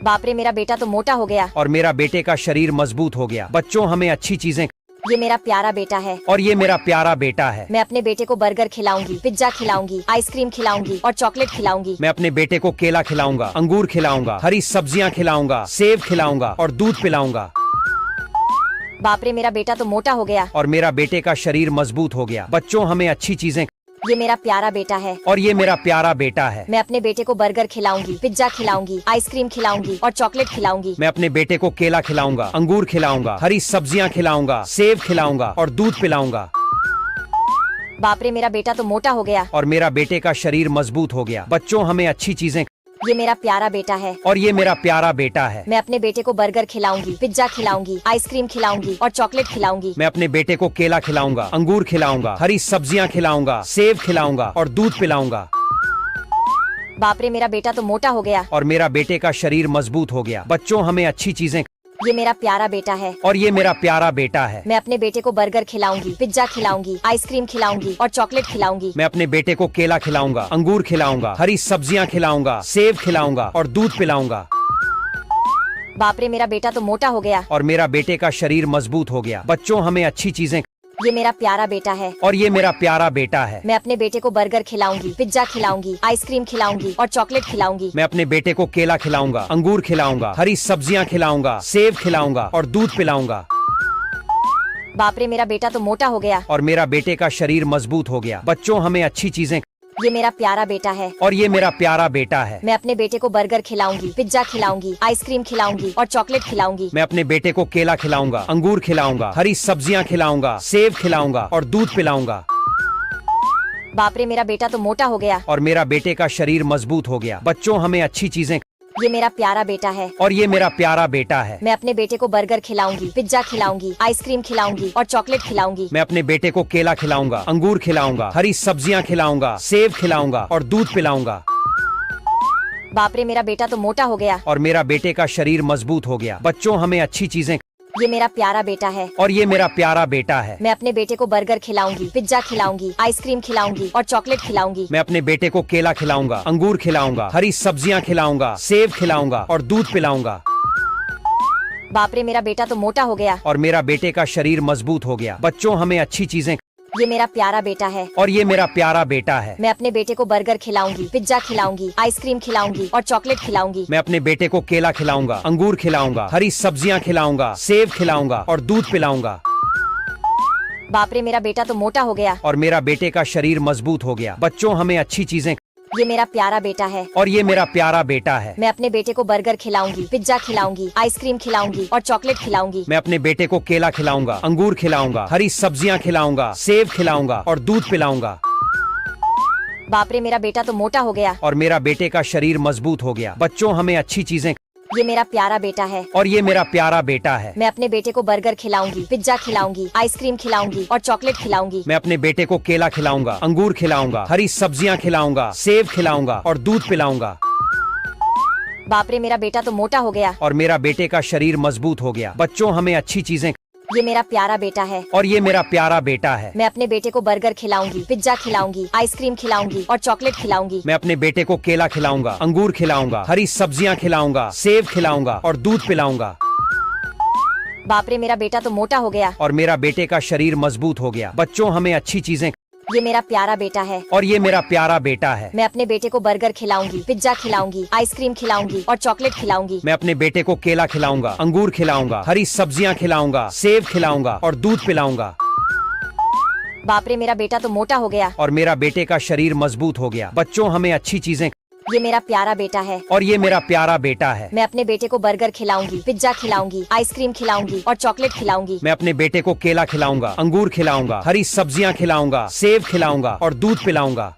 बाप रे, मेरा बेटा तो मोटा हो गया। और मेरा बेटे का शरीर मजबूत हो गया। बच्चों, हमें अच्छी चीजें। ये मेरा प्यारा बेटा है। और ये मेरा प्यारा बेटा है। मैं अपने बेटे को बर्गर खिलाऊंगी, पिज्जा खिलाऊंगी, आइसक्रीम खिलाऊंगी और चॉकलेट खिलाऊंगी। मैं अपने बेटे को केला खिलाऊंगा, अंगूर खिलाऊंगा, हरी सब्जियां खिलाऊंगा, सेब खिलाऊंगा और दूध पिलाऊंगा। बाप रे, मेरा बेटा तो मोटा हो गया। और मेरा बेटे का शरीर मजबूत हो गया। बच्चों, हमें अच्छी चीजें। ये मेरा प्यारा बेटा है। और ये मेरा प्यारा बेटा है। मैं अपने बेटे को बर्गर खिलाऊंगी, पिज्जा खिलाऊंगी, आइसक्रीम खिलाऊंगी और चॉकलेट खिलाऊंगी। मैं अपने बेटे को केला खिलाऊंगा, अंगूर खिलाऊंगा, हरी सब्जियां खिलाऊंगा, सेब खिलाऊंगा और दूध पिलाऊंगा। बाप रे, मेरा बेटा तो मोटा हो गया। और मेरा बेटे का शरीर मजबूत हो गया। बच्चों, हमें अच्छी चीजें। ये मेरा प्यारा बेटा है। और ये मेरा प्यारा बेटा है। मैं अपने बेटे को बर्गर खिलाऊंगी, पिज्जा खिलाऊंगी, आइसक्रीम खिलाऊंगी और चॉकलेट खिलाऊंगी। मैं अपने बेटे को केला खिलाऊंगा, अंगूर खिलाऊंगा, हरी सब्जियां खिलाऊंगा, सेब खिलाऊंगा और दूध पिलाऊंगा। बाप रे, मेरा बेटा तो मोटा हो गया। और मेरा बेटे का शरीर मजबूत हो गया। बच्चों, हमें अच्छी चीजें। ये मेरा प्यारा बेटा है। और ये मेरा प्यारा बेटा है। मैं अपने बेटे को बर्गर खिलाऊंगी, पिज्जा खिलाऊंगी, आइसक्रीम खिलाऊंगी और चॉकलेट खिलाऊंगी। मैं अपने बेटे को केला खिलाऊंगा, अंगूर खिलाऊंगा, हरी सब्जियां खिलाऊंगा, सेब खिलाऊंगा और दूध पिलाऊंगा। बाप रे, मेरा बेटा तो मोटा हो गया। और मेरा बेटे का शरीर मजबूत हो गया। बच्चों, हमें अच्छी चीजें। ये मेरा प्यारा बेटा है। और ये मेरा प्यारा बेटा है। मैं अपने बेटे को बर्गर खिलाऊंगी, पिज्जा खिलाऊंगी, आइसक्रीम खिलाऊंगी और चॉकलेट खिलाऊंगी। मैं अपने बेटे को केला खिलाऊंगा, अंगूर खिलाऊंगा, हरी सब्जियां खिलाऊंगा, सेब खिलाऊंगा और दूध पिलाऊंगा। बाप रे, मेरा बेटा तो मोटा हो गया। और मेरा बेटे का शरीर मजबूत हो गया। बच्चों, हमें अच्छी चीजें। ये मेरा प्यारा बेटा है। और ये मेरा प्यारा बेटा है। मैं अपने बेटे को बर्गर खिलाऊंगी, पिज्जा खिलाऊंगी, आइसक्रीम खिलाऊंगी और चॉकलेट खिलाऊंगी। मैं अपने बेटे को केला खिलाऊंगा, अंगूर खिलाऊंगा, हरी सब्जियां खिलाऊंगा, सेब खिलाऊंगा और दूध पिलाऊंगा। बाप रे, मेरा बेटा तो मोटा हो गया। और मेरा बेटे का शरीर मजबूत हो गया। बच्चों, हमें अच्छी चीजें। ये मेरा प्यारा बेटा है। और ये मेरा प्यारा बेटा है। मैं अपने बेटे को बर्गर खिलाऊंगी, पिज्जा खिलाऊंगी, आइसक्रीम खिलाऊंगी और चॉकलेट खिलाऊंगी। मैं अपने बेटे को केला खिलाऊंगा, अंगूर खिलाऊंगा, हरी सब्जियां खिलाऊंगा, सेब खिलाऊंगा और दूध पिलाऊंगा। बाप रे, मेरा बेटा तो मोटा हो गया। और मेरा बेटे का शरीर मजबूत हो गया। बच्चों, हमें अच्छी चीजें। ये मेरा प्यारा बेटा है। और ये मेरा प्यारा बेटा है। मैं अपने बेटे को बर्गर खिलाऊंगी, पिज्जा खिलाऊंगी, आइसक्रीम खिलाऊंगी और चॉकलेट खिलाऊंगी। मैं अपने बेटे को केला खिलाऊंगा, अंगूर खिलाऊंगा, हरी सब्जियां खिलाऊंगा, सेब खिलाऊंगा और दूध पिलाऊंगा। बाप रे, मेरा बेटा तो मोटा हो गया। और मेरा बेटे का शरीर मजबूत हो गया। बच्चों, हमें अच्छी चीजें। ये मेरा प्यारा बेटा है। और ये मेरा प्यारा बेटा है। मैं अपने बेटे को बर्गर खिलाऊंगी, पिज्जा खिलाऊंगी, आइसक्रीम खिलाऊंगी और चॉकलेट खिलाऊंगी। मैं अपने बेटे को केला खिलाऊंगा, अंगूर खिलाऊंगा, हरी सब्जियां खिलाऊंगा, सेब खिलाऊंगा और दूध पिलाऊंगा। बाप रे, मेरा बेटा तो मोटा हो गया। और मेरा बेटे का शरीर मजबूत हो गया। बच्चों, हमें अच्छी चीजें। ये मेरा प्यारा बेटा है। और ये मेरा प्यारा बेटा है। मैं अपने बेटे को बर्गर खिलाऊंगी, पिज्जा खिलाऊंगी, आइसक्रीम खिलाऊंगी और चॉकलेट खिलाऊंगी। मैं अपने बेटे को केला खिलाऊंगा, अंगूर खिलाऊंगा, हरी सब्जियां खिलाऊंगा, सेब खिलाऊंगा और दूध पिलाऊंगा। बाप रे, मेरा बेटा तो मोटा हो गया। और मेरा बेटे का शरीर मजबूत हो गया। बच्चों, हमें अच्छी चीजें। ये मेरा प्यारा बेटा है। और ये मेरा प्यारा बेटा है। मैं अपने बेटे को बर्गर खिलाऊंगी, पिज्जा खिलाऊंगी, आइसक्रीम खिलाऊंगी और चॉकलेट खिलाऊंगी। मैं अपने बेटे को केला खिलाऊंगा, अंगूर खिलाऊंगा, हरी सब्जियां खिलाऊंगा, सेब खिलाऊंगा और दूध पिलाऊंगा। बाप रे, मेरा बेटा तो मोटा हो गया। और मेरा बेटे का शरीर मजबूत हो गया। बच्चों, हमें अच्छी चीजें। ये मेरा प्यारा बेटा है। और ये मेरा प्यारा बेटा है। मैं अपने बेटे को बर्गर खिलाऊंगी, पिज्जा खिलाऊंगी, आइसक्रीम खिलाऊंगी और चॉकलेट खिलाऊंगी। मैं अपने बेटे को केला खिलाऊंगा, अंगूर खिलाऊंगा, हरी सब्जियां खिलाऊंगा, सेब खिलाऊंगा और दूध पिलाऊंगा। बाप रे, मेरा बेटा तो मोटा हो गया। और मेरा बेटे का शरीर मजबूत हो गया। बच्चों, हमें अच्छी चीजें। ये मेरा प्यारा बेटा है। और ये मेरा प्यारा बेटा है। मैं अपने बेटे को बर्गर खिलाऊंगी, पिज्जा खिलाऊंगी, आइसक्रीम खिलाऊंगी और चॉकलेट खिलाऊंगी। मैं अपने बेटे को केला खिलाऊंगा, अंगूर खिलाऊंगा, हरी सब्जियां खिलाऊंगा, सेब खिलाऊंगा और दूध पिलाऊंगा। बाप रे, मेरा बेटा तो मोटा हो गया। और मेरा बेटे का शरीर मजबूत हो गया। बच्चों, हमें अच्छी चीजें। ये मेरा प्यारा बेटा है और ये मेरा प्यारा बेटा है। मैं अपने बेटे को बर्गर खिलाऊंगी, पिज्जा खिलाऊंगी, आइसक्रीम खिलाऊंगी और चॉकलेट खिलाऊंगी। मैं अपने बेटे को केला खिलाऊंगा, अंगूर खिलाऊंगा, हरी सब्जियां खिलाऊंगा, सेब खिलाऊंगा और दूध पिलाऊंगा।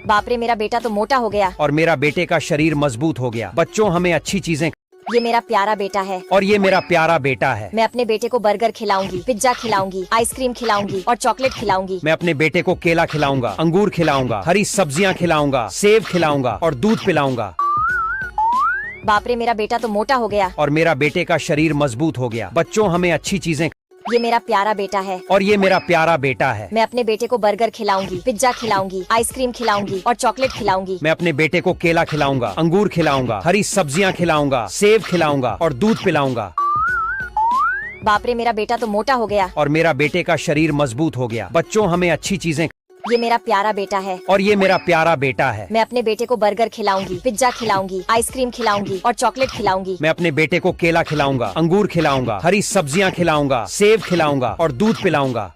बाप रे, मेरा बेटा तो मोटा हो गया। और मेरा बेटे का शरीर मजबूत हो गया। बच्चों, हमें अच्छी चीजें। ये मेरा प्यारा बेटा है और ये मेरा प्यारा बेटा है। मैं अपने बेटे को बर्गर खिलाऊंगी, पिज्जा खिलाऊंगी, आइसक्रीम खिलाऊंगी और चॉकलेट खिलाऊंगी। मैं अपने बेटे को केला खिलाऊंगा, अंगूर खिलाऊंगा, हरी सब्जियां खिलाऊंगा, सेब खिलाऊंगा और दूध पिलाऊंगा। बाप रे, मेरा बेटा तो मोटा हो गया। और मेरा बेटे का शरीर मजबूत हो गया। बच्चों, हमें अच्छी चीजें। ये मेरा प्यारा बेटा है और ये मेरा प्यारा बेटा है। मैं अपने बेटे को बर्गर खिलाऊंगी, पिज्जा खिलाऊंगी, आइसक्रीम खिलाऊंगी और चॉकलेट खिलाऊंगी। मैं अपने बेटे को केला खिलाऊंगा, अंगूर खिलाऊंगा, हरी सब्जियां खिलाऊंगा, सेब खिलाऊंगा और दूध पिलाऊंगा। बाप रे, मेरा बेटा तो मोटा हो गया। और मेरा बेटे का शरीर मजबूत हो गया। बच्चों, हमें अच्छी चीजें। ये मेरा प्यारा बेटा है और ये मेरा प्यारा बेटा है। मैं अपने बेटे को बर्गर खिलाऊंगी, पिज्जा खिलाऊंगी, आइसक्रीम खिलाऊंगी और चॉकलेट खिलाऊंगी। मैं अपने बेटे को केला खिलाऊंगा, अंगूर खिलाऊंगा, हरी सब्जियां खिलाऊंगा, सेब खिलाऊंगा और दूध पिलाऊंगा।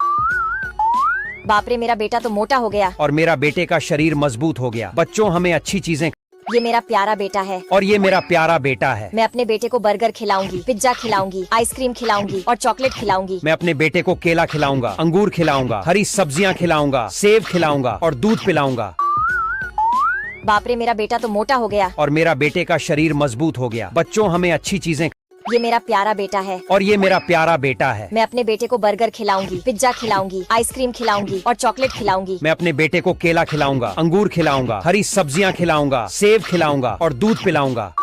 बाप रे, मेरा बेटा तो मोटा हो गया। और मेरा बेटे का शरीर मजबूत हो गया। बच्चों, हमें अच्छी चीजें। ये मेरा प्यारा बेटा है और ये मेरा प्यारा बेटा है। मैं अपने बेटे को बर्गर खिलाऊंगी, पिज्जा खिलाऊंगी, आइसक्रीम खिलाऊंगी और चॉकलेट खिलाऊंगी। मैं अपने बेटे को केला खिलाऊंगा, अंगूर खिलाऊंगा, हरी सब्जियां खिलाऊंगा, सेब खिलाऊंगा और दूध पिलाऊंगा। बाप रे, मेरा बेटा तो मोटा हो गया। और मेरा बेटे का शरीर मजबूत हो गया। बच्चों, हमें अच्छी चीजें। ये मेरा प्यारा बेटा है और ये मेरा प्यारा बेटा है। मैं अपने बेटे को बर्गर खिलाऊंगी, पिज्जा खिलाऊंगी, आइसक्रीम खिलाऊंगी और चॉकलेट खिलाऊंगी। मैं अपने बेटे को केला खिलाऊंगा, अंगूर खिलाऊंगा, हरी सब्जियां खिलाऊंगा, सेब खिलाऊंगा और दूध पिलाऊंगा।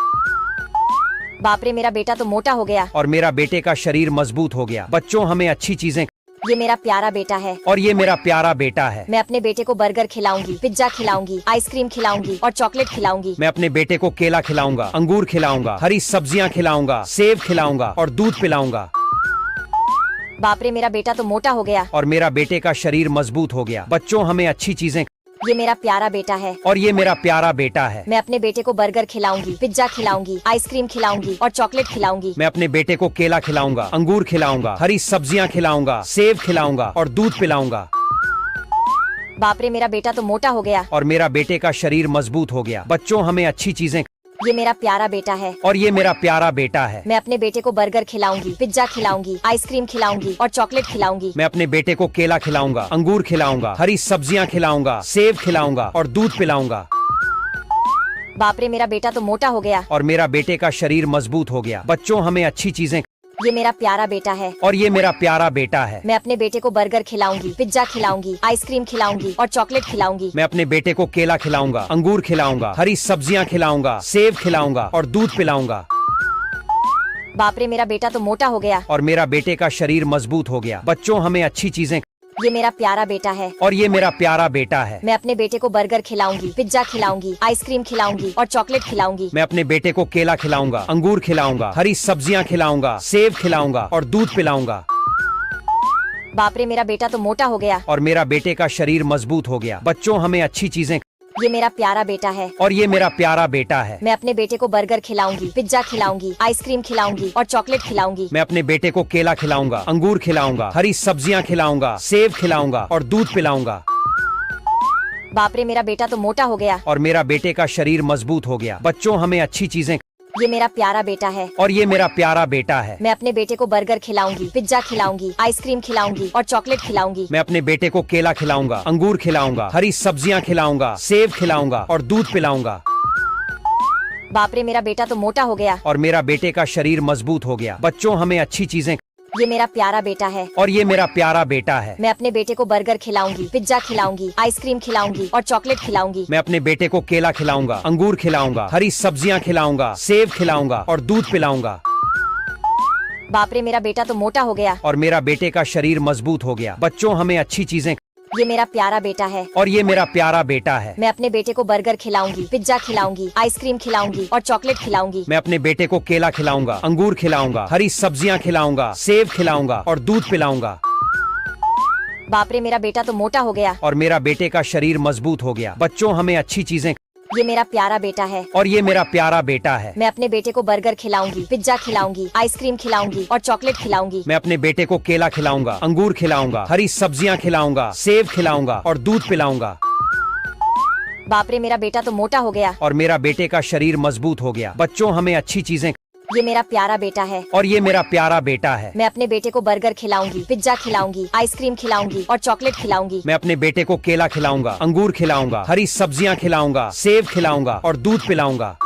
बाप रे, मेरा बेटा तो मोटा हो गया। और मेरा बेटे का शरीर मजबूत हो गया। बच्चों, हमें अच्छी चीजें। ये मेरा प्यारा बेटा है और ये मेरा प्यारा बेटा है। मैं अपने बेटे को बर्गर खिलाऊंगी, पिज्जा खिलाऊंगी, आइसक्रीम खिलाऊंगी और चॉकलेट खिलाऊंगी। मैं अपने बेटे को केला खिलाऊंगा, अंगूर खिलाऊंगा, हरी सब्जियां खिलाऊंगा, सेब खिलाऊंगा और दूध पिलाऊंगा। बाप रे, मेरा बेटा तो मोटा हो गया। और मेरा बेटे का शरीर मजबूत हो गया। बच्चों, हमें अच्छी चीजें। ये मेरा प्यारा बेटा है और ये मेरा प्यारा बेटा है। मैं अपने बेटे को बर्गर खिलाऊंगी, पिज्जा खिलाऊंगी, आइसक्रीम खिलाऊंगी और चॉकलेट खिलाऊंगी। मैं अपने बेटे को केला खिलाऊंगा, अंगूर खिलाऊंगा, हरी सब्जियां खिलाऊंगा, सेब खिलाऊंगा और दूध पिलाऊंगा। बाप रे, मेरा बेटा तो मोटा हो गया। और मेरा बेटे का शरीर मजबूत हो गया। बच्चों, हमें अच्छी चीजें। ये मेरा प्यारा बेटा है और ये मेरा प्यारा बेटा है। मैं अपने बेटे को बर्गर खिलाऊंगी, पिज्जा खिलाऊंगी, आइसक्रीम खिलाऊंगी और चॉकलेट खिलाऊंगी। मैं अपने बेटे को केला खिलाऊंगा, अंगूर खिलाऊंगा, हरी सब्जियां खिलाऊंगा, सेब खिलाऊंगा और दूध पिलाऊंगा। बाप रे, मेरा बेटा तो मोटा हो गया। और मेरा बेटे का शरीर मजबूत हो गया। बच्चों, हमें अच्छी चीजें। ये मेरा प्यारा बेटा है और ये मेरा प्यारा बेटा है। मैं अपने बेटे को बर्गर खिलाऊंगी, पिज्जा खिलाऊंगी, आइसक्रीम खिलाऊंगी और चॉकलेट खिलाऊंगी। मैं अपने बेटे को केला खिलाऊंगा, अंगूर खिलाऊंगा, हरी सब्जियां खिलाऊंगा, सेब खिलाऊंगा और दूध पिलाऊंगा। बाप रे, मेरा बेटा तो मोटा हो गया। और मेरा बेटे का शरीर मजबूत हो गया। बच्चों, हमें अच्छी चीजें। ये मेरा प्यारा बेटा है और ये मेरा प्यारा बेटा है। मैं अपने बेटे को बर्गर खिलाऊंगी, पिज्जा खिलाऊंगी, आइसक्रीम खिलाऊंगी और चॉकलेट खिलाऊंगी। मैं अपने बेटे को केला खिलाऊंगा, अंगूर खिलाऊंगा, हरी सब्जियां खिलाऊंगा, सेब खिलाऊंगा और दूध पिलाऊंगा। बाप रे, मेरा बेटा तो मोटा हो गया। और मेरा बेटे का शरीर मजबूत हो गया। बच्चों, हमें अच्छी चीजें। ये मेरा प्यारा बेटा है और ये मेरा प्यारा बेटा है। मैं अपने बेटे को बर्गर खिलाऊंगी, पिज्जा खिलाऊंगी, आइसक्रीम खिलाऊंगी और चॉकलेट खिलाऊंगी। मैं अपने बेटे को केला खिलाऊंगा, अंगूर खिलाऊंगा, हरी सब्जियां खिलाऊंगा, सेब खिलाऊंगा और दूध पिलाऊंगा। बाप रे, मेरा बेटा तो मोटा हो गया। और मेरा बेटे का शरीर मजबूत हो गया। बच्चों, हमें अच्छी चीजें। ये मेरा प्यारा बेटा है और ये मेरा प्यारा बेटा है। मैं अपने बेटे को बर्गर खिलाऊंगी, पिज्जा खिलाऊंगी, आइसक्रीम खिलाऊंगी और चॉकलेट खिलाऊंगी। मैं अपने बेटे को केला खिलाऊंगा, अंगूर खिलाऊंगा, हरी सब्जियां खिलाऊंगा, सेब खिलाऊंगा और दूध पिलाऊंगा। बाप रे, मेरा बेटा तो मोटा हो गया। और मेरा बेटे का शरीर मजबूत हो गया। बच्चों, हमें अच्छी चीजें। ये मेरा प्यारा बेटा है और ये मेरा प्यारा बेटा है। मैं अपने बेटे को बर्गर खिलाऊंगी, पिज्जा खिलाऊंगी, आइसक्रीम खिलाऊंगी और चॉकलेट खिलाऊंगी। मैं अपने बेटे को केला खिलाऊंगा, अंगूर खिलाऊंगा, हरी सब्जियां खिलाऊंगा, सेब खिलाऊंगा और दूध पिलाऊंगा। बाप रे, मेरा बेटा तो मोटा हो गया। और मेरा बेटे का शरीर मजबूत हो गया। बच्चों, हमें अच्छी चीजें। ये मेरा प्यारा बेटा है और ये मेरा प्यारा बेटा है। मैं अपने बेटे को बर्गर खिलाऊंगी, पिज्जा खिलाऊंगी, आइसक्रीम खिलाऊंगी और चॉकलेट खिलाऊंगी। मैं अपने बेटे को केला खिलाऊंगा, अंगूर खिलाऊंगा, हरी सब्जियां खिलाऊंगा, सेब खिलाऊंगा और दूध पिलाऊंगा। बाप रे, मेरा बेटा तो मोटा हो गया। और मेरा बेटे का शरीर मजबूत हो गया। बच्चों, हमें अच्छी चीजें। ये मेरा प्यारा बेटा है और ये मेरा प्यारा बेटा है। मैं अपने बेटे को बर्गर खिलाऊंगी, पिज्जा खिलाऊंगी, आइसक्रीम खिलाऊंगी और चॉकलेट खिलाऊंगी। मैं अपने बेटे को केला खिलाऊंगा, अंगूर खिलाऊंगा, हरी सब्जियां खिलाऊंगा, सेब खिलाऊंगा और दूध पिलाऊंगा। बाप रे, मेरा बेटा तो मोटा हो गया। और मेरा बेटे का शरीर मजबूत हो गया। बच्चों, हमें अच्छी चीजें। ये मेरा प्यारा बेटा है। और ये मेरा प्यारा बेटा है। मैं अपने बेटे को बर्गर खिलाऊंगी, पिज्जा खिलाऊंगी, आइसक्रीम खिलाऊंगी और चॉकलेट खिलाऊंगी। मैं अपने बेटे को केला खिलाऊंगा, अंगूर खिलाऊंगा, हरी सब्जियां खिलाऊंगा, सेब खिलाऊंगा और दूध पिलाऊंगा।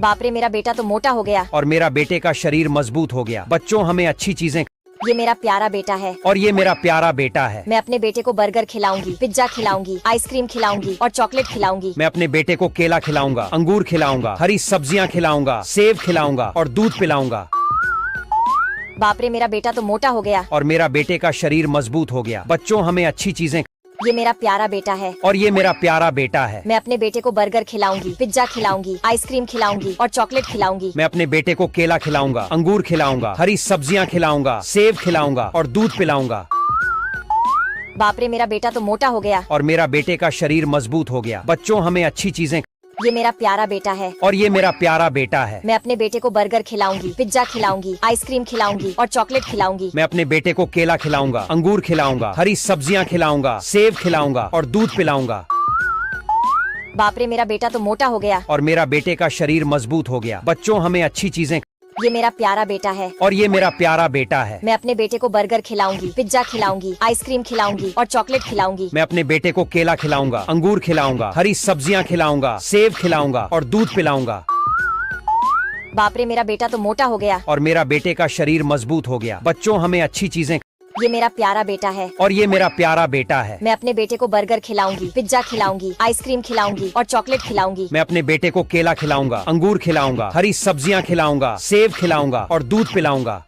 बाप रे, मेरा बेटा तो मोटा हो गया। और मेरा बेटे का शरीर मजबूत हो गया। बच्चों, हमें अच्छी चीजें। ये मेरा प्यारा बेटा है। और ये मेरा प्यारा बेटा है। मैं अपने बेटे को बर्गर खिलाऊंगी, पिज्जा खिलाऊंगी, आइसक्रीम खिलाऊंगी और चॉकलेट खिलाऊंगी। मैं अपने बेटे को केला खिलाऊंगा, अंगूर खिलाऊंगा, हरी सब्जियां खिलाऊंगा, सेब खिलाऊंगा और दूध पिलाऊंगा। बाप रे, मेरा बेटा तो मोटा हो गया। और मेरा बेटे का शरीर मजबूत हो गया। बच्चों, हमें अच्छी चीजें। ये मेरा प्यारा बेटा है। और ये मेरा प्यारा बेटा है। मैं अपने बेटे को बर्गर खिलाऊंगी, पिज्जा खिलाऊंगी, आइसक्रीम खिलाऊंगी और चॉकलेट खिलाऊंगी। मैं अपने बेटे को केला खिलाऊंगा, अंगूर खिलाऊंगा, हरी सब्जियां खिलाऊंगा, सेब खिलाऊंगा और दूध पिलाऊंगा। बाप रे, मेरा बेटा तो मोटा हो गया। और मेरा बेटे का शरीर मजबूत हो गया। बच्चों, हमें अच्छी चीजें। ये मेरा प्यारा बेटा है। और ये मेरा प्यारा बेटा है। मैं अपने बेटे को बर्गर खिलाऊंगी, पिज्जा खिलाऊंगी, आइसक्रीम खिलाऊंगी और चॉकलेट खिलाऊंगी। मैं अपने बेटे को केला खिलाऊंगा, अंगूर खिलाऊंगा, हरी सब्जियां खिलाऊंगा, सेब खिलाऊंगा और दूध पिलाऊंगा। बाप रे, मेरा बेटा तो मोटा हो गया। और मेरा बेटे का शरीर मजबूत हो गया। बच्चों, हमें अच्छी चीजें। ये मेरा प्यारा बेटा है। और ये मेरा प्यारा बेटा है। मैं अपने बेटे को बर्गर खिलाऊंगी, पिज्जा खिलाऊंगी, आइसक्रीम खिलाऊंगी और चॉकलेट खिलाऊंगी। मैं अपने बेटे को केला खिलाऊंगा, अंगूर खिलाऊंगा, हरी सब्जियां खिलाऊंगा, सेब खिलाऊंगा और दूध पिलाऊंगा। बाप रे, मेरा बेटा तो मोटा हो गया। और मेरा बेटे का शरीर मजबूत हो गया। बच्चों, हमें अच्छी चीजें। ये मेरा प्यारा बेटा है। और ये मेरा प्यारा बेटा है। मैं अपने बेटे को बर्गर खिलाऊंगी, पिज्जा खिलाऊंगी, आइसक्रीम खिलाऊंगी और चॉकलेट खिलाऊंगी। मैं अपने बेटे को केला खिलाऊंगा, अंगूर खिलाऊंगा, हरी सब्जियां खिलाऊंगा, सेब खिलाऊंगा और दूध पिलाऊंगा।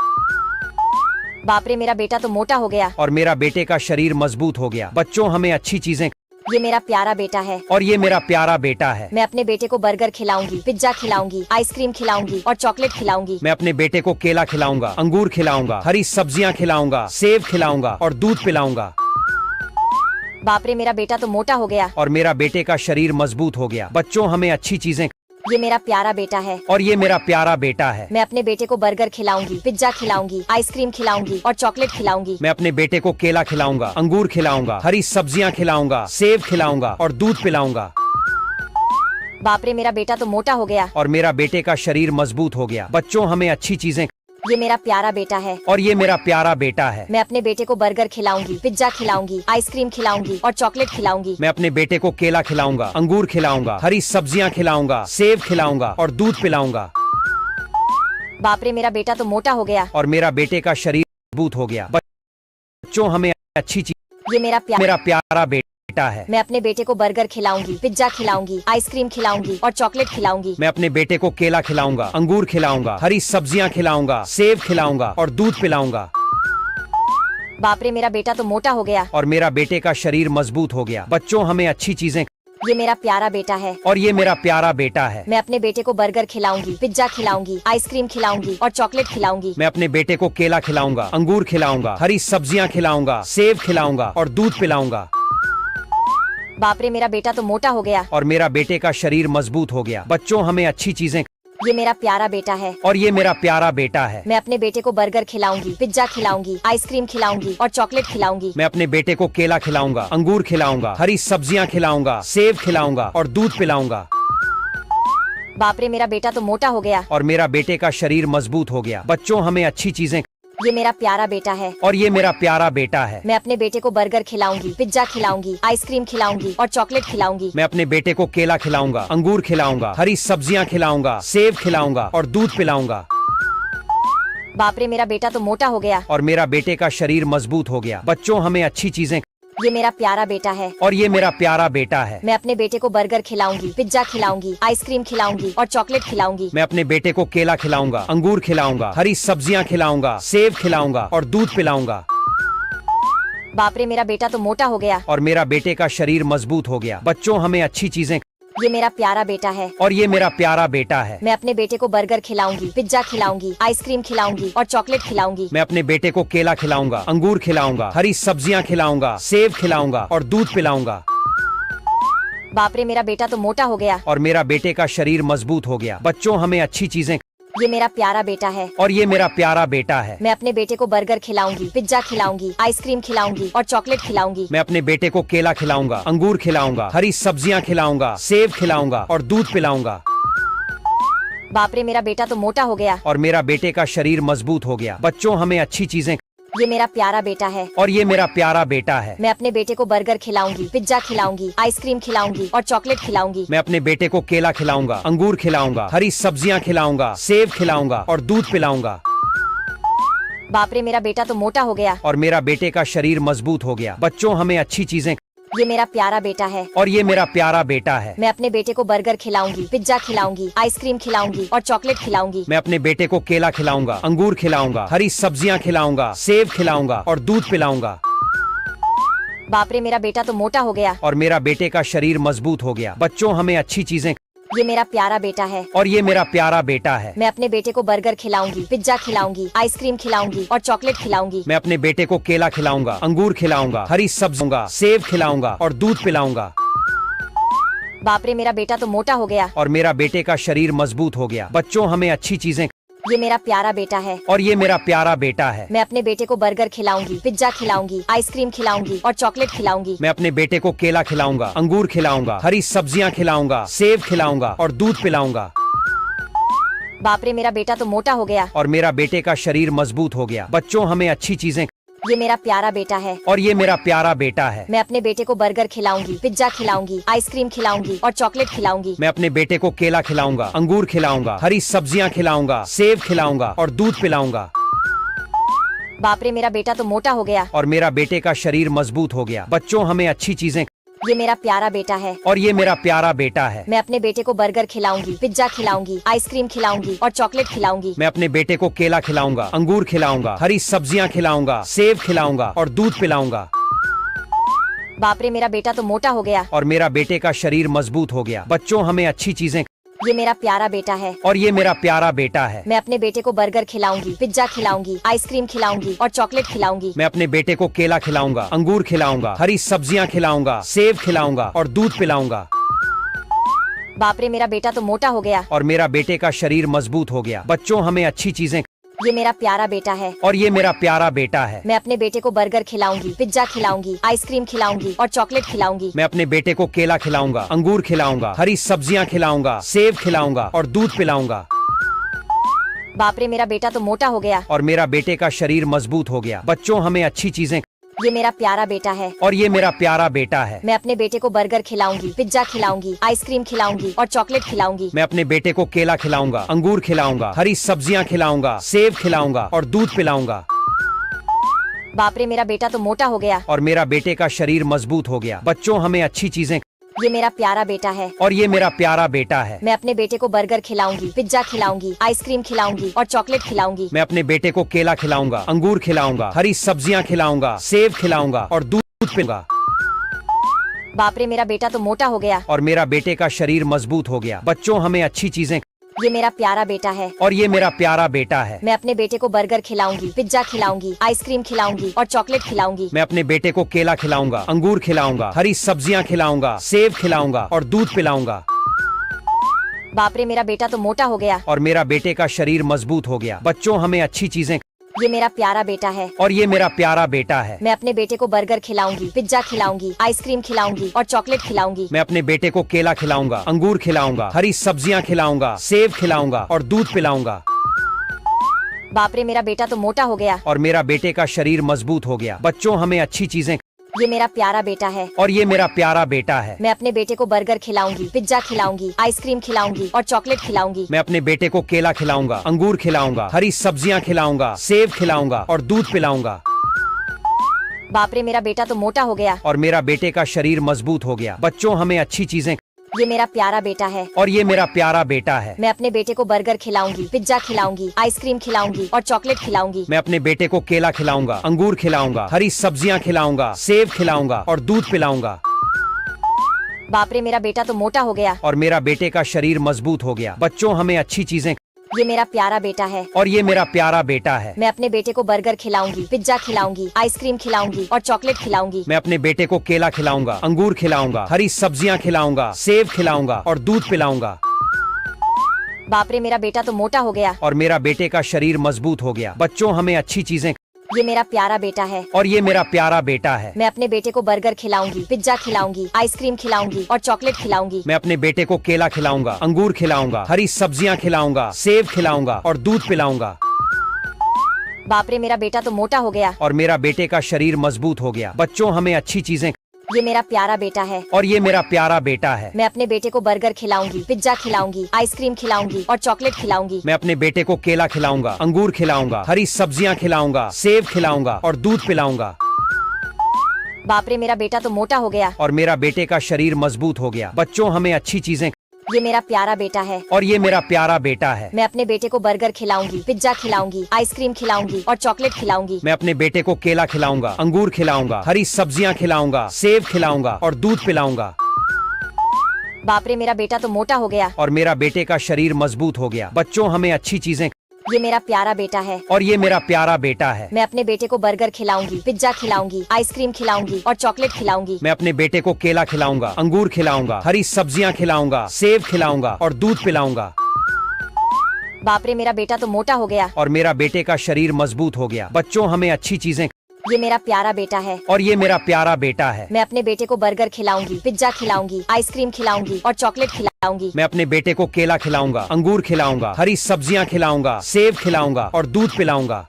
बाप रे, मेरा बेटा तो मोटा हो गया। और मेरा बेटे का शरीर मजबूत हो गया। बच्चों, हमें अच्छी चीजें। ये मेरा प्यारा बेटा है। और ये मेरा प्यारा बेटा है। मैं अपने बेटे को बर्गर खिलाऊंगी, पिज्जा खिलाऊंगी, आइसक्रीम खिलाऊंगी और चॉकलेट खिलाऊंगी। मैं अपने बेटे को केला खिलाऊंगा, अंगूर खिलाऊंगा, हरी सब्जियां खिलाऊंगा, सेब खिलाऊंगा और दूध पिलाऊंगा। बाप रे, मेरा बेटा तो मोटा हो गया। और मेरा बेटे का शरीर मजबूत हो गया। बच्चों, हमें अच्छी चीजें। ये मेरा प्यारा बेटा है। और ये मेरा प्यारा बेटा है। मैं अपने बेटे को बर्गर खिलाऊंगी, पिज्जा खिलाऊंगी, आइसक्रीम खिलाऊंगी और चॉकलेट खिलाऊंगी। मैं अपने बेटे को केला खिलाऊंगा, अंगूर खिलाऊंगा, हरी सब्जियां खिलाऊंगा, सेब खिलाऊंगा और दूध पिलाऊंगा। बाप रे, मेरा बेटा तो मोटा हो गया। और मेरा बेटे का शरीर मजबूत हो गया। बच्चों, हमें अच्छी चीजें। ये मेरा प्यारा बेटा है। और ये मेरा प्यारा बेटा है। मैं अपने बेटे को बर्गर खिलाऊंगी, पिज्जा खिलाऊंगी, आइसक्रीम खिलाऊंगी और चॉकलेट खिलाऊंगी। मैं अपने बेटे को केला खिलाऊंगा, अंगूर खिलाऊंगा, हरी सब्जियां खिलाऊंगा, सेब खिलाऊंगा और दूध पिलाऊंगा। बाप रे, मेरा बेटा तो मोटा हो गया। और मेरा बेटे का शरीर मजबूत हो गया। बच्चों, हमें अच्छी चीज। ये मेरा प्यारा बेटा है। मैं अपने बेटे को बर्गर खिलाऊंगी, पिज्जा खिलाऊंगी, आइसक्रीम खिलाऊंगी और चॉकलेट खिलाऊंगी। मैं अपने बेटे को केला खिलाऊंगा, अंगूर खिलाऊंगा, हरी सब्जियां खिलाऊंगा, सेब खिलाऊंगा और दूध पिलाऊंगा। बाप रे, मेरा बेटा तो मोटा हो गया। और मेरा बेटे का शरीर मजबूत हो गया। बच्चों, हमें अच्छी चीजें। ये मेरा प्यारा बेटा है। और ये मेरा प्यारा बेटा है। मैं अपने बेटे को बर्गर खिलाऊंगी, पिज्जा खिलाऊंगी, आइसक्रीम खिलाऊंगी और चॉकलेट खिलाऊंगी। मैं अपने बेटे को केला खिलाऊंगा, अंगूर खिलाऊंगा, हरी सब्जियां खिलाऊंगा, सेब खिलाऊंगा और दूध पिलाऊंगा। बाप रे, मेरा बेटा तो मोटा हो गया। और मेरा बेटे का शरीर मजबूत हो गया। बच्चों, हमें अच्छी चीजें। ये मेरा प्यारा बेटा है। और ये मेरा प्यारा बेटा है। मैं अपने बेटे को बर्गर खिलाऊंगी, पिज्जा खिलाऊंगी, आइसक्रीम खिलाऊंगी और चॉकलेट खिलाऊंगी। मैं अपने बेटे को केला खिलाऊंगा, अंगूर खिलाऊंगा, हरी सब्जियां खिलाऊंगा, सेब खिलाऊंगा और दूध पिलाऊंगा। बाप रे, मेरा बेटा तो मोटा हो गया। और मेरा बेटे का शरीर मजबूत हो गया। बच्चों, हमें अच्छी चीजें। ये मेरा प्यारा बेटा है। और ये मेरा प्यारा बेटा है। मैं अपने बेटे को बर्गर खिलाऊंगी, पिज्जा खिलाऊंगी, आइसक्रीम खिलाऊंगी और चॉकलेट खिलाऊंगी। मैं अपने बेटे को केला खिलाऊंगा, अंगूर खिलाऊंगा, हरी सब्जियां खिलाऊंगा, सेब खिलाऊंगा और दूध पिलाऊंगा। बाप रे, मेरा बेटा तो मोटा हो गया। और मेरा बेटे का शरीर मजबूत हो गया। बच्चों, हमें अच्छी चीजें। ये मेरा प्यारा बेटा है। और ये मेरा प्यारा बेटा है। मैं अपने बेटे को बर्गर खिलाऊंगी, पिज्जा खिलाऊंगी, आइसक्रीम खिलाऊंगी और चॉकलेट खिलाऊंगी। मैं अपने बेटे को केला खिलाऊंगा, अंगूर खिलाऊंगा, हरी सब्जियां खिलाऊंगा, सेब खिलाऊंगा और दूध पिलाऊंगा। बाप रे, मेरा बेटा तो मोटा हो गया। और मेरा बेटे का शरीर मजबूत हो गया। बच्चों, हमें अच्छी चीजें। ये मेरा प्यारा बेटा है। और ये मेरा प्यारा बेटा है। मैं अपने बेटे को बर्गर खिलाऊंगी, पिज्जा खिलाऊंगी, आइसक्रीम खिलाऊंगी और चॉकलेट खिलाऊंगी। मैं अपने बेटे को केला खिलाऊंगा, अंगूर खिलाऊंगा, हरी सब्जियां खिलाऊंगा, सेब खिलाऊंगा और दूध पिलाऊंगा। बाप रे, मेरा बेटा तो मोटा हो गया। और मेरा बेटे का शरीर मजबूत हो गया। बच्चों, हमें अच्छी चीजें। ये मेरा प्यारा बेटा है और ये मेरा प्यारा बेटा है। मैं अपने बेटे को बर्गर खिलाऊंगी, पिज्जा खिलाऊंगी, आइसक्रीम खिलाऊंगी और चॉकलेट खिलाऊंगी। मैं अपने बेटे को केला खिलाऊंगा, अंगूर खिलाऊंगा, हरी सब्जियां खिलाऊंगा, सेब खिलाऊंगा और दूध पिलाऊंगा। बाप रे, मेरा बेटा तो मोटा हो गया। और मेरा बेटे का शरीर मजबूत हो गया। बच्चों, हमें अच्छी चीजें। ये मेरा प्यारा बेटा है और ये मेरा प्यारा बेटा है। मैं अपने बेटे को बर्गर खिलाऊंगी, पिज्जा खिलाऊंगी, आइसक्रीम खिलाऊंगी और चॉकलेट खिलाऊंगी। मैं अपने बेटे को केला खिलाऊंगा, अंगूर खिलाऊंगा, हरी सब्जियां खिलाऊंगा, सेब खिलाऊंगा और दूध पिलाऊंगा। बाप रे, मेरा बेटा तो मोटा हो गया। और मेरा बेटे का शरीर मजबूत हो गया। बच्चों, हमें अच्छी चीजें। ये मेरा प्यारा बेटा है और ये मेरा प्यारा बेटा है। मैं अपने बेटे को बर्गर खिलाऊंगी, पिज्जा खिलाऊंगी, आइसक्रीम खिलाऊंगी और चॉकलेट खिलाऊंगी। मैं अपने बेटे को केला खिलाऊंगा, अंगूर खिलाऊंगा, हरी सब्जियां खिलाऊंगा, सेब खिलाऊंगा और दूध पिलाऊंगा। बाप रे, मेरा बेटा तो मोटा हो गया। और मेरा बेटे का शरीर मजबूत हो गया। बच्चों, हमें अच्छी चीजें। ये मेरा प्यारा बेटा है और ये मेरा प्यारा बेटा है। मैं अपने बेटे को बर्गर खिलाऊंगी, पिज्जा खिलाऊंगी, आइसक्रीम खिलाऊंगी और चॉकलेट खिलाऊंगी। मैं अपने बेटे को केला खिलाऊंगा, अंगूर खिलाऊंगा, हरी सब्जियां, सेब खिलाऊंगा और दूध पिलाऊंगा। बाप रे, मेरा बेटा तो मोटा हो गया। और मेरा बेटे का शरीर मजबूत हो गया। बच्चों, हमें अच्छी चीजें। ये मेरा प्यारा बेटा है और ये मेरा प्यारा बेटा है। मैं अपने बेटे को बर्गर खिलाऊंगी, पिज्जा खिलाऊंगी, आइसक्रीम खिलाऊंगी और चॉकलेट खिलाऊंगी। मैं अपने बेटे को केला खिलाऊंगा, अंगूर खिलाऊंगा, हरी सब्जियां खिलाऊंगा, सेब खिलाऊंगा और दूध पिलाऊंगा। बाप रे, मेरा बेटा तो मोटा हो गया। और मेरा बेटे का शरीर मजबूत हो गया। बच्चों, हमें अच्छी चीजें। ये मेरा प्यारा बेटा है और ये मेरा प्यारा बेटा है। मैं अपने बेटे को बर्गर खिलाऊंगी, पिज्जा खिलाऊंगी, आइसक्रीम खिलाऊंगी और चॉकलेट खिलाऊंगी। मैं अपने बेटे को केला खिलाऊंगा, अंगूर खिलाऊंगा, हरी सब्जियां खिलाऊंगा, सेब खिलाऊंगा और दूध पिलाऊंगा। बाप रे, मेरा बेटा तो मोटा हो गया। और मेरा बेटे का शरीर मजबूत हो गया। बच्चों, हमें अच्छी चीजें। ये मेरा प्यारा बेटा है और ये मेरा प्यारा बेटा है। मैं अपने बेटे को बर्गर खिलाऊंगी, पिज्जा खिलाऊंगी, आइसक्रीम खिलाऊंगी और चॉकलेट खिलाऊंगी। मैं अपने बेटे को केला खिलाऊंगा, अंगूर खिलाऊंगा, हरी सब्जियां खिलाऊंगा, सेब खिलाऊंगा और दूध पिलाऊंगा। बाप रे, मेरा बेटा तो मोटा हो गया। और मेरा बेटे का शरीर मजबूत हो गया। बच्चों, हमें अच्छी चीजें। ये मेरा प्यारा बेटा है और ये मेरा प्यारा बेटा है। मैं अपने बेटे को बर्गर खिलाऊंगी, पिज्जा खिलाऊंगी, आइसक्रीम खिलाऊंगी और चॉकलेट खिलाऊंगी। मैं अपने बेटे को केला खिलाऊंगा, अंगूर खिलाऊंगा, हरी सब्जियां खिलाऊंगा, सेब खिलाऊंगा और दूध पिलाऊंगा। बाप रे, मेरा बेटा तो मोटा हो गया। और मेरा बेटे का शरीर मजबूत हो गया। बच्चों, हमें अच्छी चीजें। ये मेरा प्यारा बेटा है और ये मेरा प्यारा बेटा है। मैं अपने बेटे को बर्गर खिलाऊंगी, पिज्जा खिलाऊंगी, आइसक्रीम खिलाऊंगी और चॉकलेट खिलाऊंगी। मैं अपने बेटे को केला खिलाऊंगा, अंगूर खिलाऊंगा, हरी सब्जियां खिलाऊंगा, सेब खिलाऊंगा और दूध पिलाऊंगा। बाप रे, मेरा बेटा तो मोटा हो गया। और मेरा बेटे का शरीर मजबूत हो गया। बच्चों, हमें अच्छी चीजें। ये मेरा प्यारा बेटा है और ये मेरा प्यारा बेटा है। मैं अपने बेटे को बर्गर खिलाऊंगी, पिज्जा खिलाऊंगी, आइसक्रीम खिलाऊंगी और चॉकलेट खिलाऊंगी। मैं अपने बेटे को केला खिलाऊंगा, अंगूर खिलाऊंगा, हरी सब्जियां खिलाऊंगा, सेब खिलाऊंगा और दूध पिलाऊंगा। बाप रे, मेरा बेटा तो मोटा हो गया। और मेरा बेटे का शरीर मजबूत हो गया। बच्चों, हमें अच्छी चीजें। ये मेरा प्यारा बेटा है और ये मेरा प्यारा बेटा है। मैं अपने बेटे को बर्गर खिलाऊंगी, पिज्जा खिलाऊंगी, आइसक्रीम खिलाऊंगी और चॉकलेट खिलाऊंगी। मैं अपने बेटे को केला खिलाऊंगा, अंगूर खिलाऊंगा, हरी सब्जियां खिलाऊंगा, सेब खिलाऊंगा और दूध पिलाऊंगा। बाप रे, मेरा बेटा तो मोटा हो गया। और मेरा बेटे का शरीर मजबूत हो गया। बच्चों, हमें अच्छी चीजें। ये मेरा प्यारा बेटा है और ये मेरा प्यारा बेटा है। मैं अपने बेटे को बर्गर खिलाऊंगी, पिज्जा खिलाऊंगी, आइसक्रीम खिलाऊंगी और चॉकलेट खिलाऊंगी। मैं अपने बेटे को केला खिलाऊंगा, अंगूर खिलाऊंगा, हरी सब्जियां खिलाऊंगा, सेब खिलाऊंगा और दूध पिलाऊंगा। बाप रे, मेरा बेटा तो मोटा हो गया। और मेरा बेटे का शरीर मजबूत हो गया। बच्चों, हमें अच्छी चीजें। ये मेरा प्यारा बेटा है और ये मेरा प्यारा बेटा है। मैं अपने बेटे को बर्गर खिलाऊंगी, पिज्जा खिलाऊंगी, आइसक्रीम खिलाऊंगी और चॉकलेट खिलाऊंगी। मैं अपने बेटे को केला खिलाऊंगा, अंगूर खिलाऊंगा, हरी सब्जियां खिलाऊंगा, सेब खिलाऊंगा और दूध पिलाऊंगा। बाप रे, मेरा बेटा तो मोटा हो गया। और मेरा बेटे का शरीर मजबूत हो गया। बच्चों, हमें अच्छी चीजें। ये मेरा प्यारा बेटा है और ये मेरा प्यारा बेटा है। मैं अपने बेटे को बर्गर खिलाऊंगी, पिज्जा खिलाऊंगी, आइसक्रीम खिलाऊंगी और चॉकलेट खिलाऊंगी। मैं अपने बेटे को केला खिलाऊंगा, अंगूर खिलाऊंगा, हरी सब्जियां खिलाऊंगा, सेब खिलाऊंगा और दूध पिलाऊंगा। बाप रे, मेरा बेटा तो मोटा हो गया। और मेरा बेटे का शरीर मजबूत हो गया। बच्चों, हमें अच्छी चीजें। ये मेरा प्यारा बेटा है और ये मेरा प्यारा बेटा है। मैं अपने बेटे को बर्गर खिलाऊंगी, पिज्जा खिलाऊंगी, आइसक्रीम खिलाऊंगी और चॉकलेट खिलाऊंगी। मैं अपने बेटे को केला खिलाऊंगा, अंगूर खिलाऊंगा, हरी सब्जियां खिलाऊंगा, सेब खिलाऊंगा और दूध पिलाऊंगा। बाप रे, मेरा बेटा तो मोटा हो गया। और मेरा बेटे का शरीर मजबूत हो गया। बच्चों, हमें अच्छी चीजें। ये मेरा प्यारा बेटा है और ये मेरा प्यारा बेटा है। मैं अपने बेटे को बर्गर खिलाऊंगी, पिज्जा खिलाऊंगी, आइसक्रीम खिलाऊंगी और चॉकलेट खिलाऊंगी। मैं अपने बेटे को केला खिलाऊंगा, अंगूर खिलाऊंगा, हरी सब्जियां खिलाऊंगा, सेब खिलाऊंगा और दूध पिलाऊंगा। बाप रे, मेरा बेटा तो मोटा हो गया। और मेरा बेटे का शरीर मजबूत हो गया। बच्चों, हमें अच्छी चीजें। ये मेरा प्यारा बेटा है। और ये मेरा प्यारा बेटा है। मैं अपने बेटे को बर्गर खिलाऊंगी, पिज्जा खिलाऊंगी, आइसक्रीम खिलाऊंगी और चॉकलेट खिलाऊंगी। मैं अपने बेटे को केला खिलाऊंगा, अंगूर खिलाऊंगा, हरी सब्जियां खिलाऊंगा, सेब खिलाऊंगा और दूध पिलाऊंगा। बाप रे, मेरा बेटा तो मोटा हो गया। और मेरा बेटे का शरीर मजबूत हो गया। बच्चों, हमें अच्छी चीजें। ये मेरा प्यारा बेटा है। और ये मेरा प्यारा बेटा है। मैं अपने बेटे को बर्गर खिलाऊंगी, पिज्जा खिलाऊंगी, आइसक्रीम खिलाऊंगी और चॉकलेट खिलाऊंगी। मैं अपने बेटे को केला खिलाऊंगा, अंगूर खिलाऊंगा, हरी सब्जियां खिलाऊंगा, सेब खिलाऊंगा और दूध पिलाऊंगा। बाप रे, मेरा बेटा तो मोटा हो गया। और मेरा बेटे का शरीर मजबूत हो गया। बच्चों, हमें अच्छी चीजें। ये मेरा प्यारा बेटा है। और ये मेरा प्यारा बेटा है। मैं अपने बेटे को बर्गर खिलाऊंगी, पिज्जा खिलाऊंगी, आइसक्रीम खिलाऊंगी और चॉकलेट खिलाऊंगी। मैं अपने बेटे को केला खिलाऊंगा, अंगूर खिलाऊंगा, हरी सब्जियां खिलाऊंगा, सेब खिलाऊंगा और दूध पिलाऊंगा। बाप रे, मेरा बेटा तो मोटा हो गया। और मेरा बेटे का शरीर मजबूत हो गया। बच्चों, हमें अच्छी चीजें। ये मेरा प्यारा बेटा है। और ये मेरा प्यारा बेटा है। मैं अपने बेटे को बर्गर खिलाऊंगी, पिज्जा खिलाऊंगी, आइसक्रीम खिलाऊंगी और चॉकलेट खिलाऊंगी। मैं अपने बेटे को केला खिलाऊंगा, अंगूर खिलाऊंगा, हरी सब्जियां खिलाऊंगा, सेब खिलाऊंगा और दूध पिलाऊंगा। बाप रे, मेरा बेटा तो मोटा हो गया। और मेरा बेटे का शरीर मजबूत हो गया। बच्चों, हमें अच्छी चीजें। ये मेरा प्यारा बेटा है। और ये मेरा प्यारा बेटा है। मैं अपने बेटे को बर्गर खिलाऊंगी, पिज्जा खिलाऊंगी, आइसक्रीम खिलाऊंगी और चॉकलेट खिलाऊंगी। मैं अपने बेटे को केला खिलाऊंगा, अंगूर खिलाऊंगा, हरी सब्जियां खिलाऊंगा, सेब खिलाऊंगा और दूध पिलाऊंगा।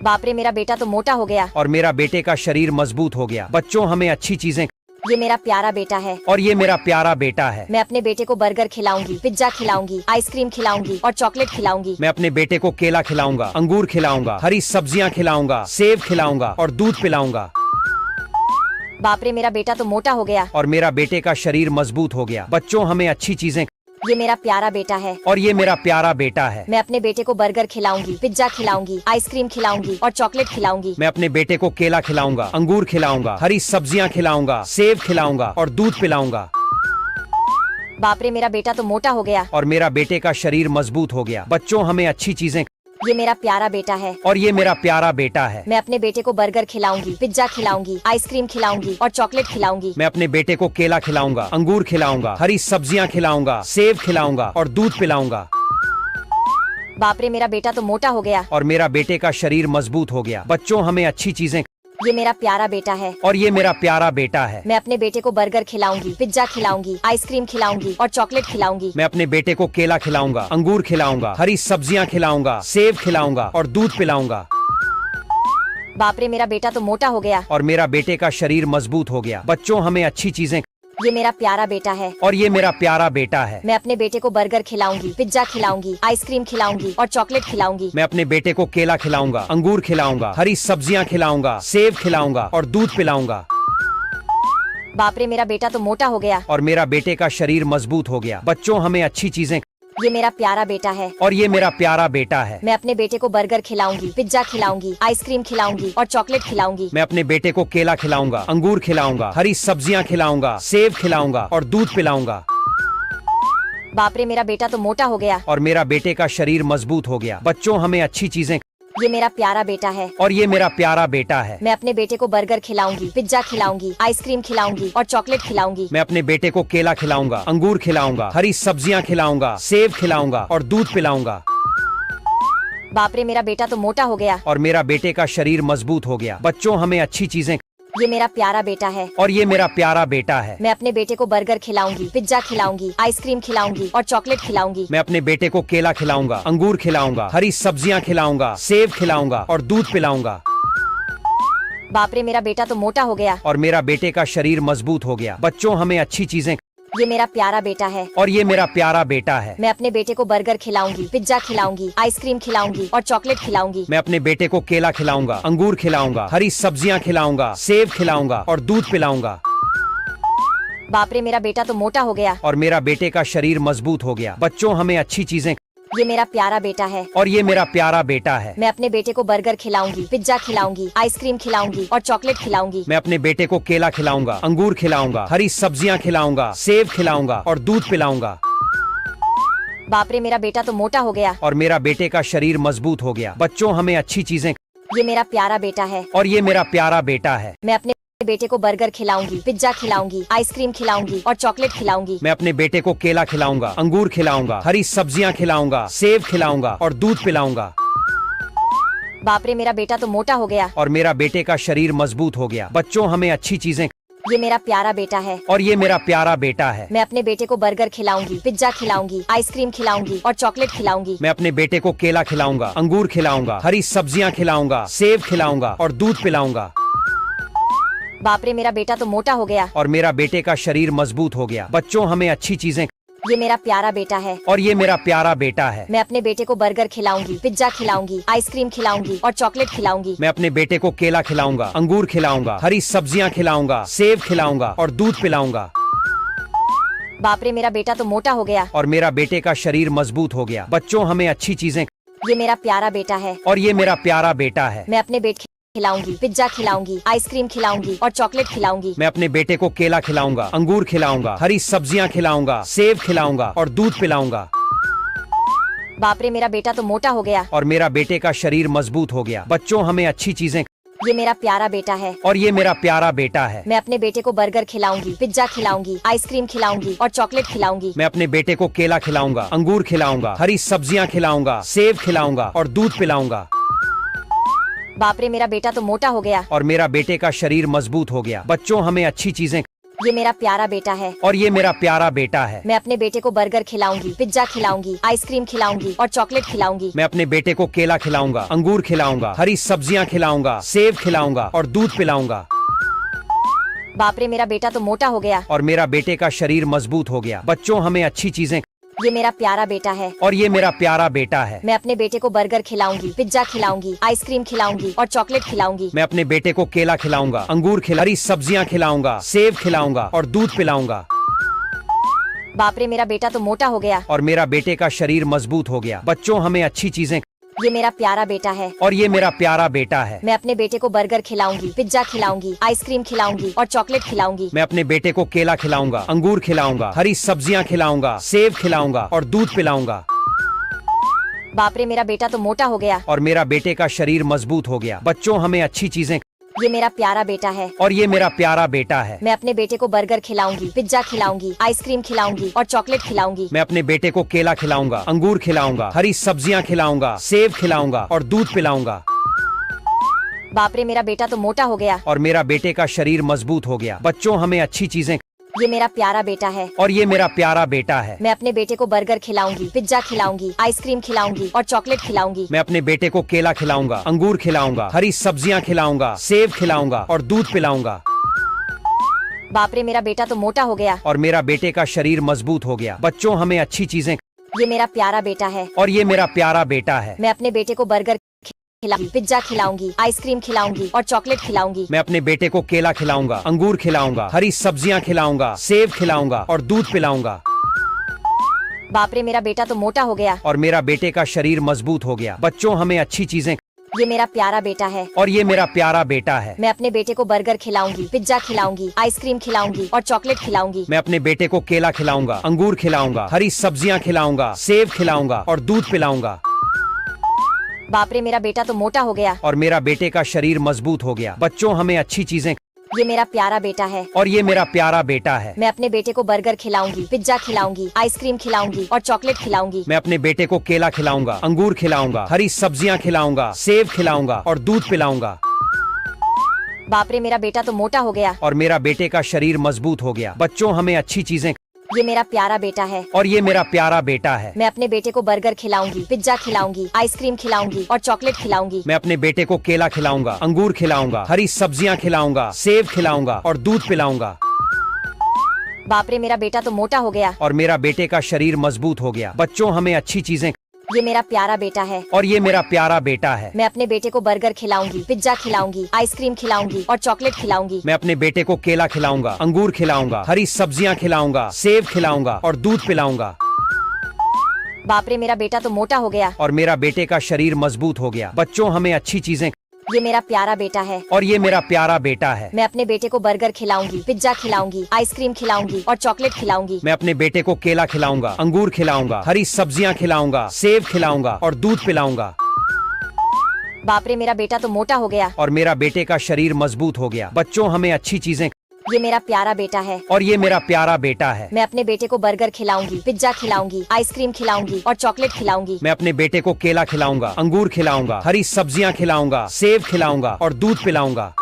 बाप रे, मेरा बेटा तो मोटा हो गया। और मेरा बेटे का शरीर मजबूत हो गया। बच्चों, हमें अच्छी चीजें। ये मेरा प्यारा बेटा है। और ये मेरा प्यारा बेटा है। मैं अपने बेटे को बर्गर खिलाऊंगी, पिज्जा खिलाऊंगी, आइसक्रीम खिलाऊंगी और चॉकलेट खिलाऊंगी। मैं अपने बेटे को केला खिलाऊंगा, अंगूर खिलाऊंगा, हरी सब्जियां खिलाऊंगा, सेब खिलाऊंगा और दूध पिलाऊंगा। बाप रे, मेरा बेटा तो मोटा हो गया। और मेरा बेटे का शरीर मजबूत हो गया। बच्चों, हमें अच्छी चीजें। ये मेरा प्यारा बेटा है। और ये मेरा प्यारा बेटा है। मैं अपने बेटे को बर्गर खिलाऊंगी, पिज्जा खिलाऊंगी, आइसक्रीम खिलाऊंगी और चॉकलेट खिलाऊंगी। मैं अपने बेटे को केला खिलाऊंगा, अंगूर खिलाऊंगा, हरी सब्जियां खिलाऊंगा, सेब खिलाऊंगा और दूध पिलाऊंगा। बाप रे, मेरा बेटा तो मोटा हो गया। और मेरा बेटे का शरीर मजबूत हो गया। बच्चों, हमें अच्छी चीजें। ये मेरा प्यारा बेटा है। और ये मेरा प्यारा बेटा है। मैं अपने बेटे को बर्गर खिलाऊंगी, पिज्जा खिलाऊंगी, आइसक्रीम खिलाऊंगी और चॉकलेट खिलाऊंगी। मैं अपने बेटे को केला खिलाऊंगा, अंगूर खिलाऊंगा, हरी सब्जियां खिलाऊंगा, सेब खिलाऊंगा और दूध पिलाऊंगा। बाप रे, मेरा बेटा तो मोटा हो गया। और मेरा बेटे का शरीर मजबूत हो गया। बच्चों, हमें अच्छी चीजें। ये मेरा प्यारा बेटा है। और ये मेरा प्यारा बेटा है। मैं अपने बेटे को बर्गर खिलाऊंगी, पिज्जा खिलाऊंगी, आइसक्रीम खिलाऊंगी और चॉकलेट खिलाऊंगी। मैं अपने बेटे को केला खिलाऊंगा, अंगूर खिलाऊंगा, हरी सब्जियां खिलाऊंगा, सेब खिलाऊंगा और दूध पिलाऊंगा। बाप रे, मेरा बेटा तो मोटा हो गया। और मेरा बेटे का शरीर मजबूत हो गया। बच्चों, हमें अच्छी चीजें। ये मेरा प्यारा बेटा है। और ये मेरा प्यारा बेटा है। मैं अपने बेटे को बर्गर खिलाऊंगी, पिज्जा खिलाऊंगी, आइसक्रीम खिलाऊंगी और चॉकलेट खिलाऊंगी। मैं अपने बेटे को केला खिलाऊंगा, अंगूर खिलाऊंगा, हरी सब्जियां खिलाऊंगा, सेब खिलाऊंगा और दूध पिलाऊंगा। बाप रे, मेरा बेटा तो मोटा हो गया। और मेरा बेटे का शरीर मजबूत हो गया। बच्चों, हमें अच्छी चीजें। ये मेरा प्यारा बेटा है। और ये मेरा प्यारा बेटा है। मैं अपने बेटे को बर्गर खिलाऊंगी, पिज्जा खिलाऊंगी, आइसक्रीम खिलाऊंगी और चॉकलेट खिलाऊंगी। मैं अपने बेटे को केला खिलाऊंगा, अंगूर खिलाऊंगा, हरी सब्जियां खिलाऊंगा, सेब खिलाऊंगा और दूध पिलाऊंगा। बाप रे, मेरा बेटा तो मोटा हो गया। और मेरा बेटे का शरीर मजबूत हो गया। बच्चों, हमें अच्छी चीजें। ये मेरा प्यारा बेटा है। और ये मेरा प्यारा बेटा है। मैं अपने बेटे को बर्गर खिलाऊंगी, पिज्जा खिलाऊंगी, आइसक्रीम खिलाऊंगी और चॉकलेट खिलाऊंगी। मैं अपने बेटे को केला खिलाऊंगा, अंगूर खिलाऊंगा, हरी सब्जियां खिलाऊंगा, सेब खिलाऊंगा और दूध पिलाऊंगा। बाप रे, मेरा बेटा तो मोटा हो गया। और मेरा बेटे का शरीर मजबूत हो गया। बच्चों, हमें अच्छी चीजें। ये मेरा प्यारा बेटा है। और ये मेरा प्यारा बेटा है। मैं अपने बेटे को बर्गर खिलाऊंगी, पिज्जा खिलाऊंगी, आइसक्रीम खिलाऊंगी और चॉकलेट खिलाऊंगी। मैं अपने बेटे को केला खिलाऊंगा, अंगूर खिलाऊंगा, हरी सब्जियां खिलाऊंगा, सेब खिलाऊंगा और दूध पिलाऊंगा। बाप रे, मेरा बेटा तो मोटा हो गया। और मेरा बेटे का शरीर मजबूत हो गया। बच्चों, हमें अच्छी चीजें। ये मेरा प्यारा बेटा है। और ये मेरा प्यारा बेटा है। मैं अपने बेटे को बर्गर खिलाऊंगी, पिज्जा खिलाऊंगी, आइसक्रीम खिलाऊंगी और चॉकलेट खिलाऊंगी। मैं अपने बेटे को केला खिलाऊंगा, अंगूर खिलाऊंगा, हरी सब्जियां खिलाऊंगा, सेब खिलाऊंगा और दूध पिलाऊंगा। बाप रे, मेरा बेटा तो मोटा हो गया। और मेरा बेटे का शरीर मजबूत हो गया। बच्चों, हमें अच्छी चीजें। ये मेरा प्यारा बेटा है। और ये मेरा प्यारा बेटा है। मैं अपने बेटे को बर्गर खिलाऊंगी, पिज्जा खिलाऊंगी, आइसक्रीम खिलाऊंगी और चॉकलेट खिलाऊंगी। मैं अपने बेटे को केला खिलाऊंगा, अंगूर खिलाऊंगा, हरी सब्जियां खिलाऊंगा, सेब खिलाऊंगा और दूध पिलाऊंगा। बाप रे, मेरा बेटा तो मोटा हो गया। और मेरा बेटे का शरीर मजबूत हो गया। बच्चों, हमें अच्छी चीजें। ये मेरा प्यारा बेटा है। और ये मेरा प्यारा बेटा है। मैं अपने बेटे को बर्गर खिलाऊंगी, पिज्जा खिलाऊंगी, आइसक्रीम खिलाऊंगी और चॉकलेट खिलाऊंगी। मैं अपने बेटे को केला खिलाऊंगा, अंगूर खिलाऊंगा, हरी सब्जियां खिलाऊंगा, सेब खिलाऊंगा और दूध पिलाऊंगा। बाप रे, मेरा बेटा तो मोटा हो गया। और मेरा बेटे का शरीर मजबूत हो गया। बच्चों, हमें अच्छी चीजें। ये मेरा प्यारा बेटा है। और ये मेरा प्यारा बेटा है। मैं अपने बेटे को बर्गर खिलाऊंगी, पिज्जा खिलाऊंगी, आइसक्रीम खिलाऊंगी और चॉकलेट खिलाऊंगी। मैं अपने बेटे को केला खिलाऊंगा, अंगूर खिलाऊंगा, हरी सब्जियां खिलाऊंगा, सेब खिलाऊंगा और दूध पिलाऊंगा। बाप रे, मेरा बेटा तो मोटा हो गया। और मेरा बेटे का शरीर मजबूत हो गया। बच्चों, हमें अच्छी चीजें। ये मेरा प्यारा बेटा है। और ये मेरा प्यारा बेटा है। मैं अपने बेटे को बर्गर खिलाऊंगी, पिज्जा खिलाऊंगी, आइसक्रीम खिलाऊंगी और चॉकलेट खिलाऊंगी। मैं अपने बेटे को केला खिलाऊंगा, अंगूर खिलाऊंगा, हरी सब्जियां खिलाऊंगा, सेब खिलाऊंगा और दूध पिलाऊंगा। बाप रे, मेरा बेटा तो मोटा हो गया। और मेरा बेटे का शरीर मजबूत हो गया। बच्चों, हमें अच्छी चीजें। ये मेरा प्यारा बेटा है। और ये मेरा प्यारा बेटा है। मैं अपने बेटे खिलाऊंगी, पिज्जा खिलाऊंगी, आइसक्रीम खिलाऊंगी और चॉकलेट खिलाऊंगी। मैं अपने बेटे को केला खिलाऊंगा, अंगूर खिलाऊंगा, हरी सब्जियां खिलाऊंगा, सेब खिलाऊंगा और दूध पिलाऊंगा। बाप रे, मेरा बेटा तो मोटा हो गया। और मेरा बेटे का शरीर मजबूत हो गया। बच्चों, हमें अच्छी चीजें। ये मेरा प्यारा बेटा है। और ये मेरा प्यारा बेटा है। मैं अपने बेटे को बर्गर खिलाऊंगी, पिज्जा खिलाऊंगी, आइसक्रीम खिलाऊंगी और चॉकलेट खिलाऊंगी। मैं अपने बेटे को केला खिलाऊंगा, अंगूर खिलाऊंगा, हरी सब्जियां खिलाऊंगा, सेब खिलाऊंगा और दूध पिलाऊंगा। बाप रे, मेरा बेटा तो मोटा हो गया। और मेरा बेटे का शरीर मजबूत हो गया। बच्चों, हमें अच्छी चीजें। ये मेरा प्यारा बेटा है। और ये मेरा प्यारा बेटा है। मैं अपने बेटे को बर्गर खिलाऊंगी, पिज्जा खिलाऊंगी, आइसक्रीम खिलाऊंगी और चॉकलेट खिलाऊंगी। मैं अपने बेटे को केला खिलाऊंगा, अंगूर खिलाऊंगा, हरी सब्जियां खिलाऊंगा, सेब खिलाऊंगा और दूध पिलाऊंगा। बाप रे, मेरा बेटा तो मोटा हो गया। और मेरा बेटे का शरीर मजबूत हो गया। बच्चों, हमें अच्छी चीजें। ये मेरा प्यारा बेटा है। और ये मेरा प्यारा बेटा है। मैं अपने बेटे को बर्गर खिलाऊंगी, पिज्जा खिलाऊंगी, आइसक्रीम खिलाऊंगी और चॉकलेट खिलाऊंगी। मैं अपने बेटे को केला खिलाऊंगा, अंगूर हरी सब्जियां खिलाऊंगा, सेब खिलाऊंगा और दूध पिलाऊंगा। बाप रे, मेरा बेटा तो मोटा हो गया। और मेरा बेटे का शरीर मजबूत हो गया। बच्चों, हमें अच्छी चीजें। ये मेरा प्यारा बेटा है। और ये मेरा प्यारा बेटा है। मैं अपने बेटे को बर्गर खिलाऊंगी, पिज्जा खिलाऊंगी, आइसक्रीम खिलाऊंगी और चॉकलेट खिलाऊंगी। मैं अपने बेटे को केला खिलाऊंगा, अंगूर खिलाऊंगा, हरी सब्जियां खिलाऊंगा, सेब खिलाऊंगा और दूध पिलाऊंगा। बाप रे, मेरा बेटा तो मोटा हो गया। और मेरा बेटे का शरीर मजबूत हो गया। बच्चों, हमें अच्छी चीजें। ये मेरा प्यारा बेटा है। और ये मेरा प्यारा बेटा है। मैं अपने बेटे को बर्गर खिलाऊंगी, पिज्जा खिलाऊंगी, आइसक्रीम खिलाऊंगी और चॉकलेट खिलाऊंगी। मैं अपने बेटे को केला खिलाऊंगा, अंगूर खिलाऊंगा, हरी सब्जियां खिलाऊंगा, सेब खिलाऊंगा और दूध पिलाऊंगा। बाप रे, मेरा बेटा तो मोटा हो गया। और मेरा बेटे का शरीर मजबूत हो गया। बच्चों, हमें अच्छी चीजें। ये मेरा प्यारा बेटा है। और ये मेरा प्यारा बेटा है। मैं अपने बेटे को बर्गर खिलाऊंगी, पिज्जा खिलाऊंगी, आइसक्रीम खिलाऊंगी और चॉकलेट खिलाऊंगी। मैं अपने बेटे को केला खिलाऊंगा, अंगूर खिलाऊंगा, हरी सब्जियां खिलाऊंगा, सेब खिलाऊंगा और दूध पिलाऊंगा। बाप रे, मेरा बेटा तो मोटा हो गया। और मेरा बेटे का शरीर मजबूत हो गया। बच्चों, हमें अच्छी चीजें। ये मेरा प्यारा बेटा है। और ये मेरा प्यारा बेटा है। मैं अपने बेटे को बर्गर खिलाऊंगी, पिज्जा खिलाऊंगी, आइसक्रीम खिलाऊंगी और चॉकलेट खिलाऊंगी। मैं अपने बेटे को केला खिलाऊंगा, अंगूर खिलाऊंगा, हरी सब्जियां खिलाऊंगा, सेब खिलाऊंगा और दूध पिलाऊंगा। बाप रे, मेरा बेटा तो मोटा हो गया। और मेरा बेटे का शरीर मजबूत हो गया। बच्चों, हमें अच्छी चीजें। ये मेरा प्यारा बेटा है। और ये मेरा प्यारा बेटा है। मैं अपने बेटे को बर्गर खिलाऊंगी, पिज्जा खिलाऊंगी, आइसक्रीम खिलाऊंगी और चॉकलेट खिलाऊंगी। मैं अपने बेटे को केला खिलाऊंगा, अंगूर खिलाऊंगा, हरी सब्जियां खिलाऊंगा, सेब खिलाऊंगा और दूध पिलाऊंगा। बाप रे, मेरा बेटा तो मोटा हो गया। और मेरा बेटे का शरीर मजबूत हो गया। बच्चों, हमें अच्छी चीजें। ये मेरा प्यारा बेटा है। और ये मेरा प्यारा बेटा है। मैं अपने बेटे को बर्गर खिलाऊंगी, पिज्जा खिलाऊंगी, आइसक्रीम खिलाऊंगी और चॉकलेट खिलाऊंगी। मैं अपने बेटे को केला खिलाऊंगा, अंगूर खिलाऊंगा, हरी सब्जियां खिलाऊंगा, सेब खिलाऊंगा और दूध पिलाऊंगा। बाप रे, मेरा बेटा तो मोटा हो गया। और मेरा बेटे का शरीर मजबूत हो गया। बच्चों, हमें अच्छी चीजें। ये मेरा प्यारा बेटा है। और ये मेरा प्यारा बेटा है। मैं अपने बेटे को बर्गर खिलाऊंगी, पिज्जा खिलाऊंगी, आइसक्रीम खिलाऊंगी और चॉकलेट खिलाऊंगी। मैं अपने बेटे को केला खिलाऊंगा, अंगूर खिलाऊंगा, हरी सब्जियां खिलाऊंगा, सेब खिलाऊंगा और दूध पिलाऊंगा। बाप रे, मेरा बेटा तो मोटा हो गया। और मेरा बेटे का शरीर मजबूत हो गया। बच्चों, हमें अच्छी चीजें। ये मेरा प्यारा बेटा है। और ये मेरा प्यारा बेटा है। मैं अपने बेटे को बर्गर खिलाऊंगी, पिज्जा खिलाऊंगी, आइसक्रीम खिलाऊंगी और चॉकलेट खिलाऊंगी। मैं अपने बेटे को केला खिलाऊंगा, अंगूर खिलाऊंगा, हरी सब्जियां खिलाऊंगा, सेब खिलाऊंगा और दूध पिलाऊंगा। बाप रे, मेरा बेटा तो मोटा हो गया। और मेरा बेटे का शरीर मजबूत हो गया। बच्चों, हमें अच्छी चीजें। ये मेरा प्यारा बेटा है। और ये मेरा प्यारा बेटा है। मैं अपने बेटे को बर्गर खिलाऊंगी, पिज्जा खिलाऊंगी, आइसक्रीम खिलाऊंगी और चॉकलेट खिलाऊंगी। मैं अपने बेटे को केला खिलाऊंगा, अंगूर खिलाऊंगा, हरी सब्जियां खिलाऊंगा, सेब खिलाऊंगा और दूध पिलाऊंगा। बाप रे मेरा बेटा तो मोटा हो गया। और मेरा बेटे का शरीर मजबूत हो गया। बच्चों हमें अच्छी चीजें। ये मेरा प्यारा बेटा है। और ये मेरा प्यारा बेटा है। मैं अपने बेटे को बर्गर खिलाऊंगी, पिज्जा खिलाऊंगी, आइसक्रीम खिलाऊंगी और चॉकलेट खिलाऊंगी। मैं अपने बेटे को केला खिलाऊंगा, अंगूर खिलाऊंगा, हरी सब्जियां खिलाऊंगा, सेब खिलाऊंगा और दूध पिलाऊंगा।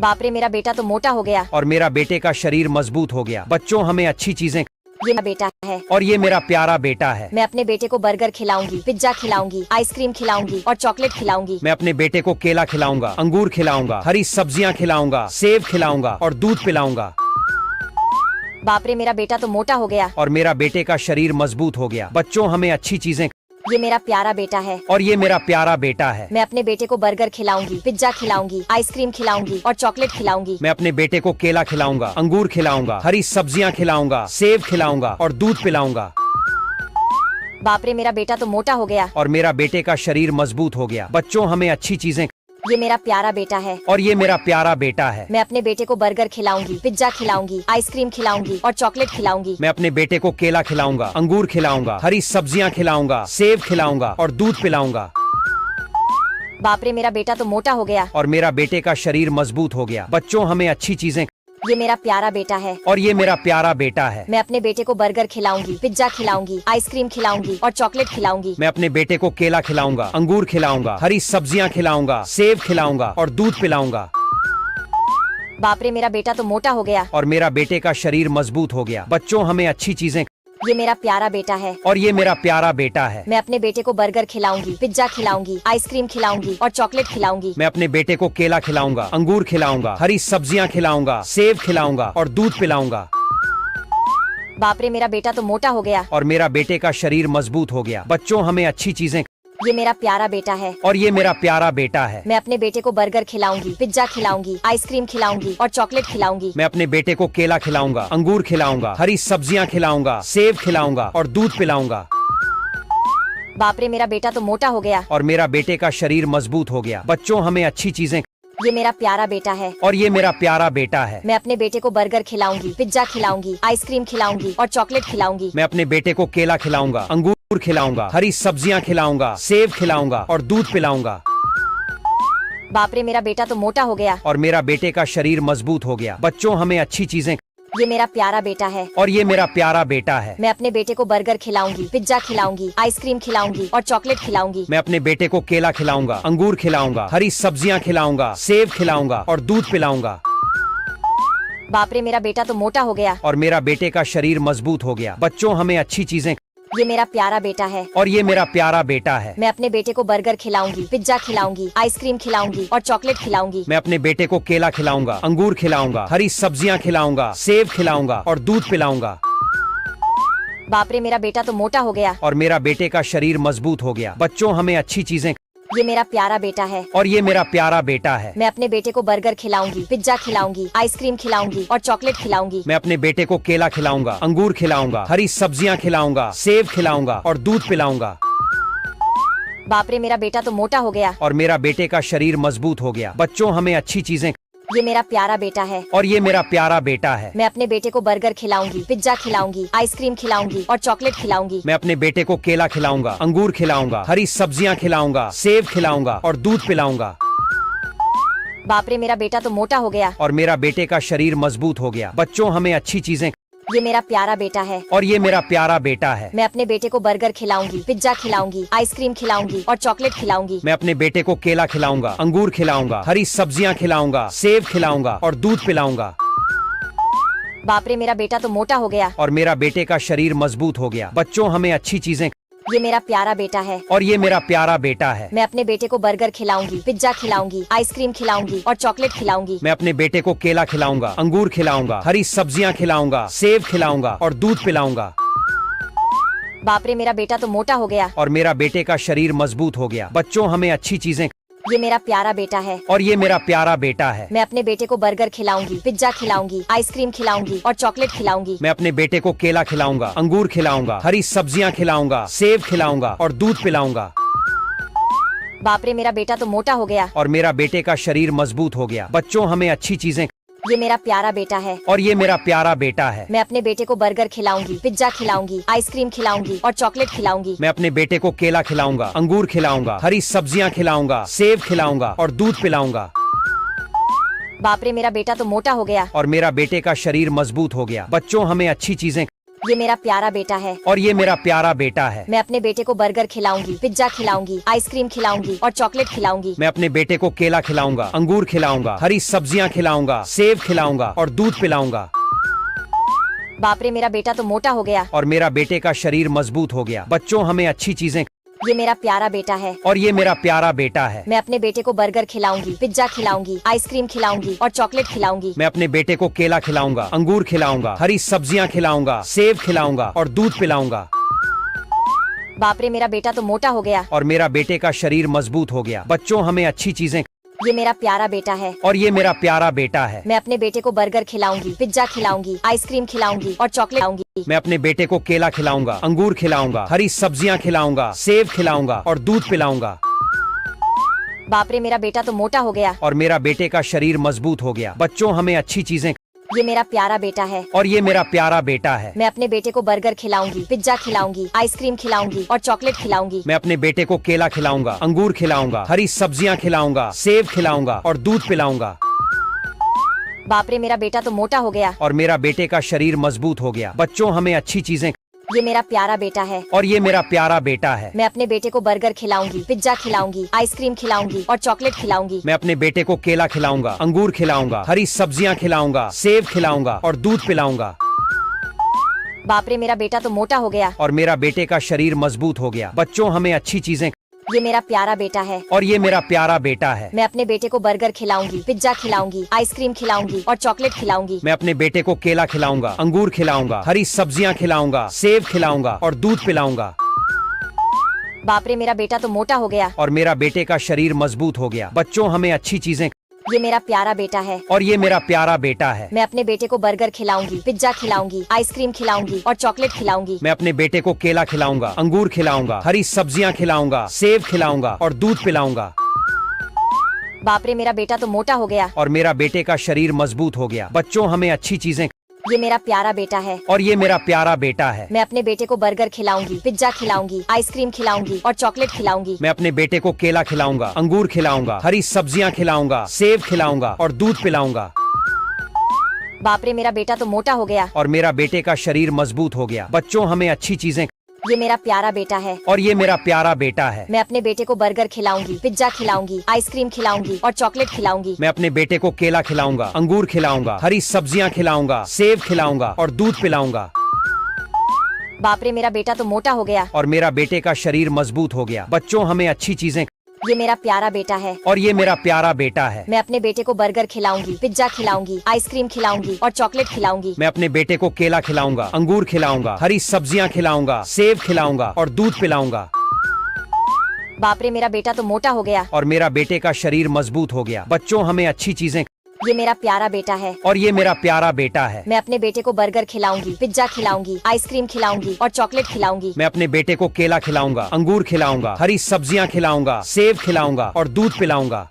बाप रे मेरा बेटा तो मोटा हो गया। और मेरा बेटे का शरीर मजबूत हो गया। बच्चों हमें अच्छी चीजें। ये मेरा बेटा है। और ये मेरा प्यारा बेटा है। मैं अपने बेटे को बर्गर खिलाऊंगी, पिज्जा खिलाऊंगी, आइसक्रीम खिलाऊंगी और चॉकलेट खिलाऊंगी। मैं अपने बेटे को केला खिलाऊंगा, अंगूर खिलाऊंगा, हरी सब्जियां खिलाऊंगा, सेब खिलाऊंगा और दूध पिलाऊंगा। बाप रे मेरा बेटा तो मोटा हो गया। और मेरा बेटे का शरीर मजबूत हो गया। बच्चों हमें अच्छी चीजें। ये मेरा प्यारा बेटा है। और ये मेरा प्यारा बेटा है। मैं अपने बेटे को बर्गर खिलाऊंगी, पिज्जा खिलाऊंगी, आइसक्रीम खिलाऊंगी और चॉकलेट खिलाऊंगी। मैं अपने बेटे को केला खिलाऊंगा, अंगूर खिलाऊंगा, हरी सब्जियां खिलाऊंगा, सेब खिलाऊंगा और दूध पिलाऊंगा। बाप रे मेरा बेटा तो मोटा हो गया। और मेरा बेटे का शरीर मजबूत हो गया। बच्चों हमें अच्छी चीजें। ये मेरा प्यारा बेटा है। और ये मेरा प्यारा बेटा है। मैं अपने बेटे को बर्गर खिलाऊंगी, पिज्जा खिलाऊंगी, आइसक्रीम खिलाऊंगी और चॉकलेट खिलाऊंगी। मैं अपने बेटे को केला खिलाऊंगा, अंगूर खिलाऊंगा, हरी सब्जियां खिलाऊंगा, सेब खिलाऊंगा और दूध पिलाऊंगा। बाप रे मेरा बेटा तो मोटा हो गया। और मेरा बेटे का शरीर मजबूत हो गया। बच्चों हमें अच्छी चीजें। ये मेरा प्यारा बेटा है। और ये मेरा प्यारा बेटा है। मैं अपने बेटे को बर्गर खिलाऊंगी, पिज्जा खिलाऊंगी, आइसक्रीम खिलाऊंगी और चॉकलेट खिलाऊंगी। मैं अपने बेटे को केला खिलाऊंगा, अंगूर खिलाऊंगा, हरी सब्जियां खिलाऊंगा, सेब खिलाऊंगा और दूध पिलाऊंगा। बाप रे मेरा बेटा तो मोटा हो गया। और मेरा बेटे का शरीर मजबूत हो गया। बच्चों हमें अच्छी चीजें। ये मेरा प्यारा बेटा है। और ये मेरा प्यारा बेटा है। मैं अपने बेटे को बर्गर खिलाऊंगी, पिज्जा खिलाऊंगी, आइसक्रीम खिलाऊंगी और चॉकलेट खिलाऊंगी। मैं अपने बेटे को केला खिलाऊंगा, अंगूर खिलाऊंगा, हरी सब्जियां खिलाऊंगा, सेब खिलाऊंगा और दूध पिलाऊंगा। बाप रे मेरा बेटा तो मोटा हो गया। और मेरा बेटे का शरीर मजबूत हो गया। बच्चों हमें अच्छी चीजें। ये मेरा प्यारा बेटा है। और ये मेरा प्यारा बेटा है। मैं अपने बेटे को बर्गर खिलाऊंगी, पिज्जा खिलाऊंगी, आइसक्रीम खिलाऊंगी और चॉकलेट खिलाऊंगी। मैं अपने बेटे को केला खिलाऊंगा, अंगूर खिलाऊंगा, हरी सब्जियां खिलाऊंगा, सेब खिलाऊंगा और दूध पिलाऊंगा। बाप रे मेरा बेटा तो मोटा हो गया। और मेरा बेटे का शरीर मजबूत हो गया। बच्चों हमें अच्छी चीजें। ये मेरा प्यारा बेटा है। और ये मेरा प्यारा बेटा है। मैं अपने बेटे को बर्गर खिलाऊंगी, पिज्जा खिलाऊंगी, आइसक्रीम खिलाऊंगी और चॉकलेट खिलाऊंगी। मैं अपने बेटे को केला खिलाऊंगा, अंगूर खिलाऊंगा, हरी सब्जियां खिलाऊंगा, सेब खिलाऊंगा और दूध पिलाऊंगा। बाप रे मेरा बेटा तो मोटा हो गया। और मेरा बेटे का शरीर मजबूत हो गया। बच्चों हमें अच्छी चीजें। ये मेरा प्यारा बेटा है। और ये मेरा प्यारा बेटा है। मैं अपने बेटे को बर्गर खिलाऊंगी, पिज्जा खिलाऊंगी, आइसक्रीम खिलाऊंगी और चॉकलेट खिलाऊंगी। मैं अपने बेटे को केला खिलाऊंगा, अंगूर खिलाऊंगा, हरी सब्जियां खिलाऊंगा, सेब खिलाऊंगा और दूध पिलाऊंगा। बाप रे मेरा बेटा तो मोटा हो गया। और मेरा बेटे का शरीर मजबूत हो गया। बच्चों हमें अच्छी चीजें। ये मेरा प्यारा बेटा है। और ये मेरा प्यारा बेटा है। मैं अपने बेटे को बर्गर खिलाऊंगी, पिज्जा खिलाऊंगी, आइसक्रीम खिलाऊंगी और चॉकलेट खिलाऊंगी। मैं अपने बेटे को केला खिलाऊंगा, अंगूर खिलाऊंगा, हरी सब्जियां खिलाऊंगा, सेब खिलाऊंगा और दूध पिलाऊंगा। बाप रे मेरा बेटा तो मोटा हो गया। और मेरा बेटे का शरीर मजबूत हो गया। बच्चों हमें अच्छी चीजें। ये मेरा प्यारा बेटा है। और ये मेरा प्यारा बेटा है। मैं अपने बेटे को बर्गर खिलाऊंगी, पिज्जा खिलाऊंगी, आइसक्रीम खिलाऊंगी और चॉकलेट खिलाऊंगी। मैं अपने बेटे को केला खिलाऊंगा, अंगूर खिलाऊंगा, हरी सब्जियां खिलाऊंगा, सेब खिलाऊंगा और दूध पिलाऊंगा। बाप रे मेरा बेटा तो मोटा हो गया। और मेरा बेटे का शरीर मजबूत हो गया। बच्चों हमें अच्छी चीजें। ये मेरा प्यारा बेटा है। और ये मेरा प्यारा बेटा है। मैं अपने बेटे को बर्गर खिलाऊंगी, पिज्जा खिलाऊंगी, आइसक्रीम खिलाऊंगी और चॉकलेट खिलाऊंगी। मैं अपने बेटे को केला खिलाऊंगा, अंगूर खिलाऊंगा, हरी सब्जियां खिलाऊंगा, सेब खिलाऊंगा और दूध पिलाऊंगा। बाप रे मेरा बेटा तो मोटा हो गया। और मेरा बेटे का शरीर मजबूत हो गया। बच्चों हमें अच्छी चीजें। ये मेरा प्यारा बेटा है। और ये मेरा प्यारा बेटा है। मैं अपने बेटे को बर्गर खिलाऊंगी, पिज्जा खिलाऊंगी, आइसक्रीम खिलाऊंगी और चॉकलेट खिलाऊंगी। मैं अपने बेटे को केला खिलाऊंगा, अंगूर खिलाऊंगा, हरी सब्जियां खिलाऊंगा, सेब खिलाऊंगा और दूध पिलाऊंगा। बाप रे मेरा बेटा तो मोटा हो गया। और मेरा बेटे का शरीर मजबूत हो गया। बच्चों हमें अच्छी चीजें। ये मेरा प्यारा बेटा है। और ये मेरा प्यारा बेटा है। मैं अपने बेटे को बर्गर खिलाऊंगी, पिज्जा खिलाऊंगी, आइसक्रीम खिलाऊंगी और चॉकलेट खिलाऊंगी। मैं अपने बेटे को केला खिलाऊंगा, अंगूर खिलाऊंगा, हरी सब्जियां खिलाऊंगा, सेब खिलाऊंगा और दूध पिलाऊंगा। बाप रे मेरा बेटा तो मोटा हो गया। और मेरा बेटे का शरीर मजबूत हो गया। बच्चों हमें अच्छी चीजें। ये मेरा प्यारा बेटा है। और ये मेरा प्यारा बेटा है। मैं अपने बेटे को बर्गर खिलाऊंगी, पिज्जा खिलाऊंगी, आइसक्रीम खिलाऊंगी और चॉकलेट खिलाऊंगी। मैं अपने बेटे को केला खिलाऊंगा, अंगूर खिलाऊंगा, हरी सब्जियां खिलाऊंगा, सेब खिलाऊंगा और दूध पिलाऊंगा। बाप रे मेरा बेटा तो मोटा हो गया। और मेरा बेटे का शरीर मजबूत हो गया। बच्चों हमें अच्छी चीजें। ये मेरा प्यारा बेटा है और ये मेरा प्यारा बेटा है। मैं अपने बेटे को बर्गर खिलाऊंगी, पिज्जा खिलाऊंगी, आइसक्रीम खिलाऊंगी और चॉकलेट खिलाऊंगी। मैं अपने बेटे को केला खिलाऊंगा, अंगूर खिलाऊंगा, हरी सब्जियां खिलाऊंगा, सेब खिलाऊंगा और दूध पिलाऊंगा। बाप रे, मेरा बेटा तो मोटा हो गया। और मेरा बेटे का शरीर मजबूत हो गया। बच्चों, हमें अच्छी चीजें। ये मेरा प्यारा बेटा है और ये मेरा प्यारा बेटा है। मैं अपने बेटे को बर्गर खिलाऊंगी, पिज्जा खिलाऊंगी, आइसक्रीम खिलाऊंगी और चॉकलेट खिलाऊंगी। मैं अपने बेटे को केला खिलाऊंगा, अंगूर खिलाऊंगा, हरी सब्जियां खिलाऊंगा, सेब खिलाऊंगा और दूध पिलाऊंगा। बाप रे, मेरा बेटा तो मोटा हो गया। और मेरा बेटे का शरीर मजबूत हो गया। बच्चों, हमें अच्छी चीजें। ये मेरा प्यारा बेटा है और ये मेरा प्यारा बेटा है। मैं अपने बेटे को बर्गर खिलाऊंगी, पिज्जा खिलाऊंगी, आइसक्रीम खिलाऊंगी और चॉकलेट खिलाऊंगी। मैं अपने बेटे को केला खिलाऊंगा, अंगूर खिलाऊंगा, हरी सब्जियां खिलाऊंगा, सेब खिलाऊंगा और दूध पिलाऊंगा। बाप रे, मेरा बेटा तो मोटा हो गया। और मेरा बेटे का शरीर मजबूत हो गया। बच्चों, हमें अच्छी चीजें। ये मेरा प्यारा बेटा है और ये मेरा प्यारा बेटा है। मैं अपने बेटे को बर्गर खिलाऊंगी, पिज्जा खिलाऊंगी, आइसक्रीम खिलाऊंगी और चॉकलेट खिलाऊंगी। मैं अपने बेटे को केला खिलाऊंगा, अंगूर खिलाऊंगा, हरी सब्जियां खिलाऊंगा, सेब खिलाऊंगा और दूध पिलाऊंगा। बाप रे, मेरा बेटा तो मोटा हो गया। और मेरा बेटे का शरीर मजबूत हो गया। बच्चों, हमें अच्छी चीजें। ये मेरा प्यारा बेटा है और ये मेरा प्यारा बेटा है। मैं अपने बेटे को बर्गर खिलाऊंगी, पिज्जा खिलाऊंगी, आइसक्रीम खिलाऊंगी और चॉकलेट खिलाऊंगी। मैं अपने बेटे को केला खिलाऊंगा, अंगूर खिलाऊंगा, हरी सब्जियां खिलाऊंगा, सेब खिलाऊंगा और दूध पिलाऊंगा। बाप रे, मेरा बेटा तो मोटा हो गया। और मेरा बेटे का शरीर मजबूत हो गया। बच्चों, हमें अच्छी चीजें। ये मेरा प्यारा बेटा है और ये मेरा प्यारा बेटा है। मैं अपने बेटे को बर्गर खिलाऊंगी, पिज्जा खिलाऊंगी, आइसक्रीम खिलाऊंगी और चॉकलेट खिलाऊंगी। मैं अपने बेटे को केला खिलाऊंगा, अंगूर खिलाऊंगा, हरी सब्जियां खिलाऊंगा, सेब खिलाऊंगा और दूध पिलाऊंगा। बाप रे, मेरा बेटा तो मोटा हो गया। और मेरा बेटे का शरीर मजबूत हो गया। बच्चों, हमें अच्छी चीजें। ये मेरा प्यारा बेटा है और ये मेरा प्यारा बेटा है। मैं अपने बेटे को बर्गर खिलाऊंगी, पिज्जा खिलाऊंगी, आइसक्रीम खिलाऊंगी और चॉकलेट खिलाऊंगी। मैं अपने बेटे को केला खिलाऊंगा, अंगूर खिलाऊंगा, हरी सब्जियां खिलाऊंगा, सेब खिलाऊंगा और दूध पिलाऊंगा। बाप रे, मेरा बेटा तो मोटा हो गया। और मेरा बेटे का शरीर मजबूत हो गया। बच्चों, हमें अच्छी चीजें। ये मेरा प्यारा बेटा है और ये मेरा प्यारा बेटा है। मैं अपने बेटे को बर्गर खिलाऊंगी, पिज्जा खिलाऊंगी, आइसक्रीम खिलाऊंगी और चॉकलेट खिलाऊंगी। मैं अपने बेटे को केला खिलाऊंगा, अंगूर खिलाऊंगा, हरी सब्जियां खिलाऊंगा, सेब खिलाऊंगा और दूध पिलाऊंगा। बाप रे, मेरा बेटा तो मोटा हो गया। और मेरा बेटे का शरीर मजबूत हो गया। बच्चों, हमें अच्छी चीजें। ये मेरा प्यारा बेटा है और ये मेरा प्यारा बेटा है। मैं अपने बेटे को बर्गर खिलाऊंगी, पिज्जा खिलाऊंगी, आइसक्रीम खिलाऊंगी और चॉकलेट खिलाऊंगी। मैं अपने बेटे को केला खिलाऊंगा, अंगूर खिलाऊंगा, हरी सब्जियां खिलाऊंगा, सेब खिलाऊंगा और दूध पिलाऊंगा। बाप रे, मेरा बेटा तो मोटा हो गया। और मेरा बेटे का शरीर मजबूत हो गया। बच्चों, हमें अच्छी चीजें। ये मेरा प्यारा बेटा है और ये मेरा प्यारा बेटा है। मैं अपने बेटे को बर्गर खिलाऊंगी, पिज्जा खिलाऊंगी, आइसक्रीम खिलाऊंगी और चॉकलेट खिलाऊंगी। मैं अपने बेटे को केला खिलाऊंगा, अंगूर खिलाऊंगा, हरी सब्जियां खिलाऊंगा, सेब खिलाऊंगा और दूध पिलाऊंगा। बाप रे, मेरा बेटा तो मोटा हो गया। और मेरा बेटे का शरीर मजबूत हो गया। बच्चों, हमें अच्छी चीजें। ये मेरा प्यारा बेटा है और ये मेरा प्यारा बेटा है। मैं अपने बेटे को बर्गर खिलाऊंगी, पिज्जा खिलाऊंगी, आइसक्रीम खिलाऊंगी और चॉकलेट खिलाऊंगी। मैं अपने बेटे को केला खिलाऊंगा, अंगूर खिलाऊंगा, हरी सब्जियां खिलाऊंगा, सेब खिलाऊंगा और दूध पिलाऊंगा। बाप रे, मेरा बेटा तो मोटा हो गया। और मेरा बेटे का शरीर मजबूत हो गया। बच्चों, हमें अच्छी चीजें। ये मेरा प्यारा बेटा है और ये मेरा प्यारा बेटा है। मैं अपने बेटे को बर्गर खिलाऊंगी, पिज्जा खिलाऊंगी, आइसक्रीम खिलाऊंगी और चॉकलेट खिलाऊंगी। मैं अपने बेटे को केला खिलाऊंगा, अंगूर खिलाऊंगा, हरी सब्जियां खिलाऊंगा, सेब खिलाऊंगा और दूध पिलाऊंगा।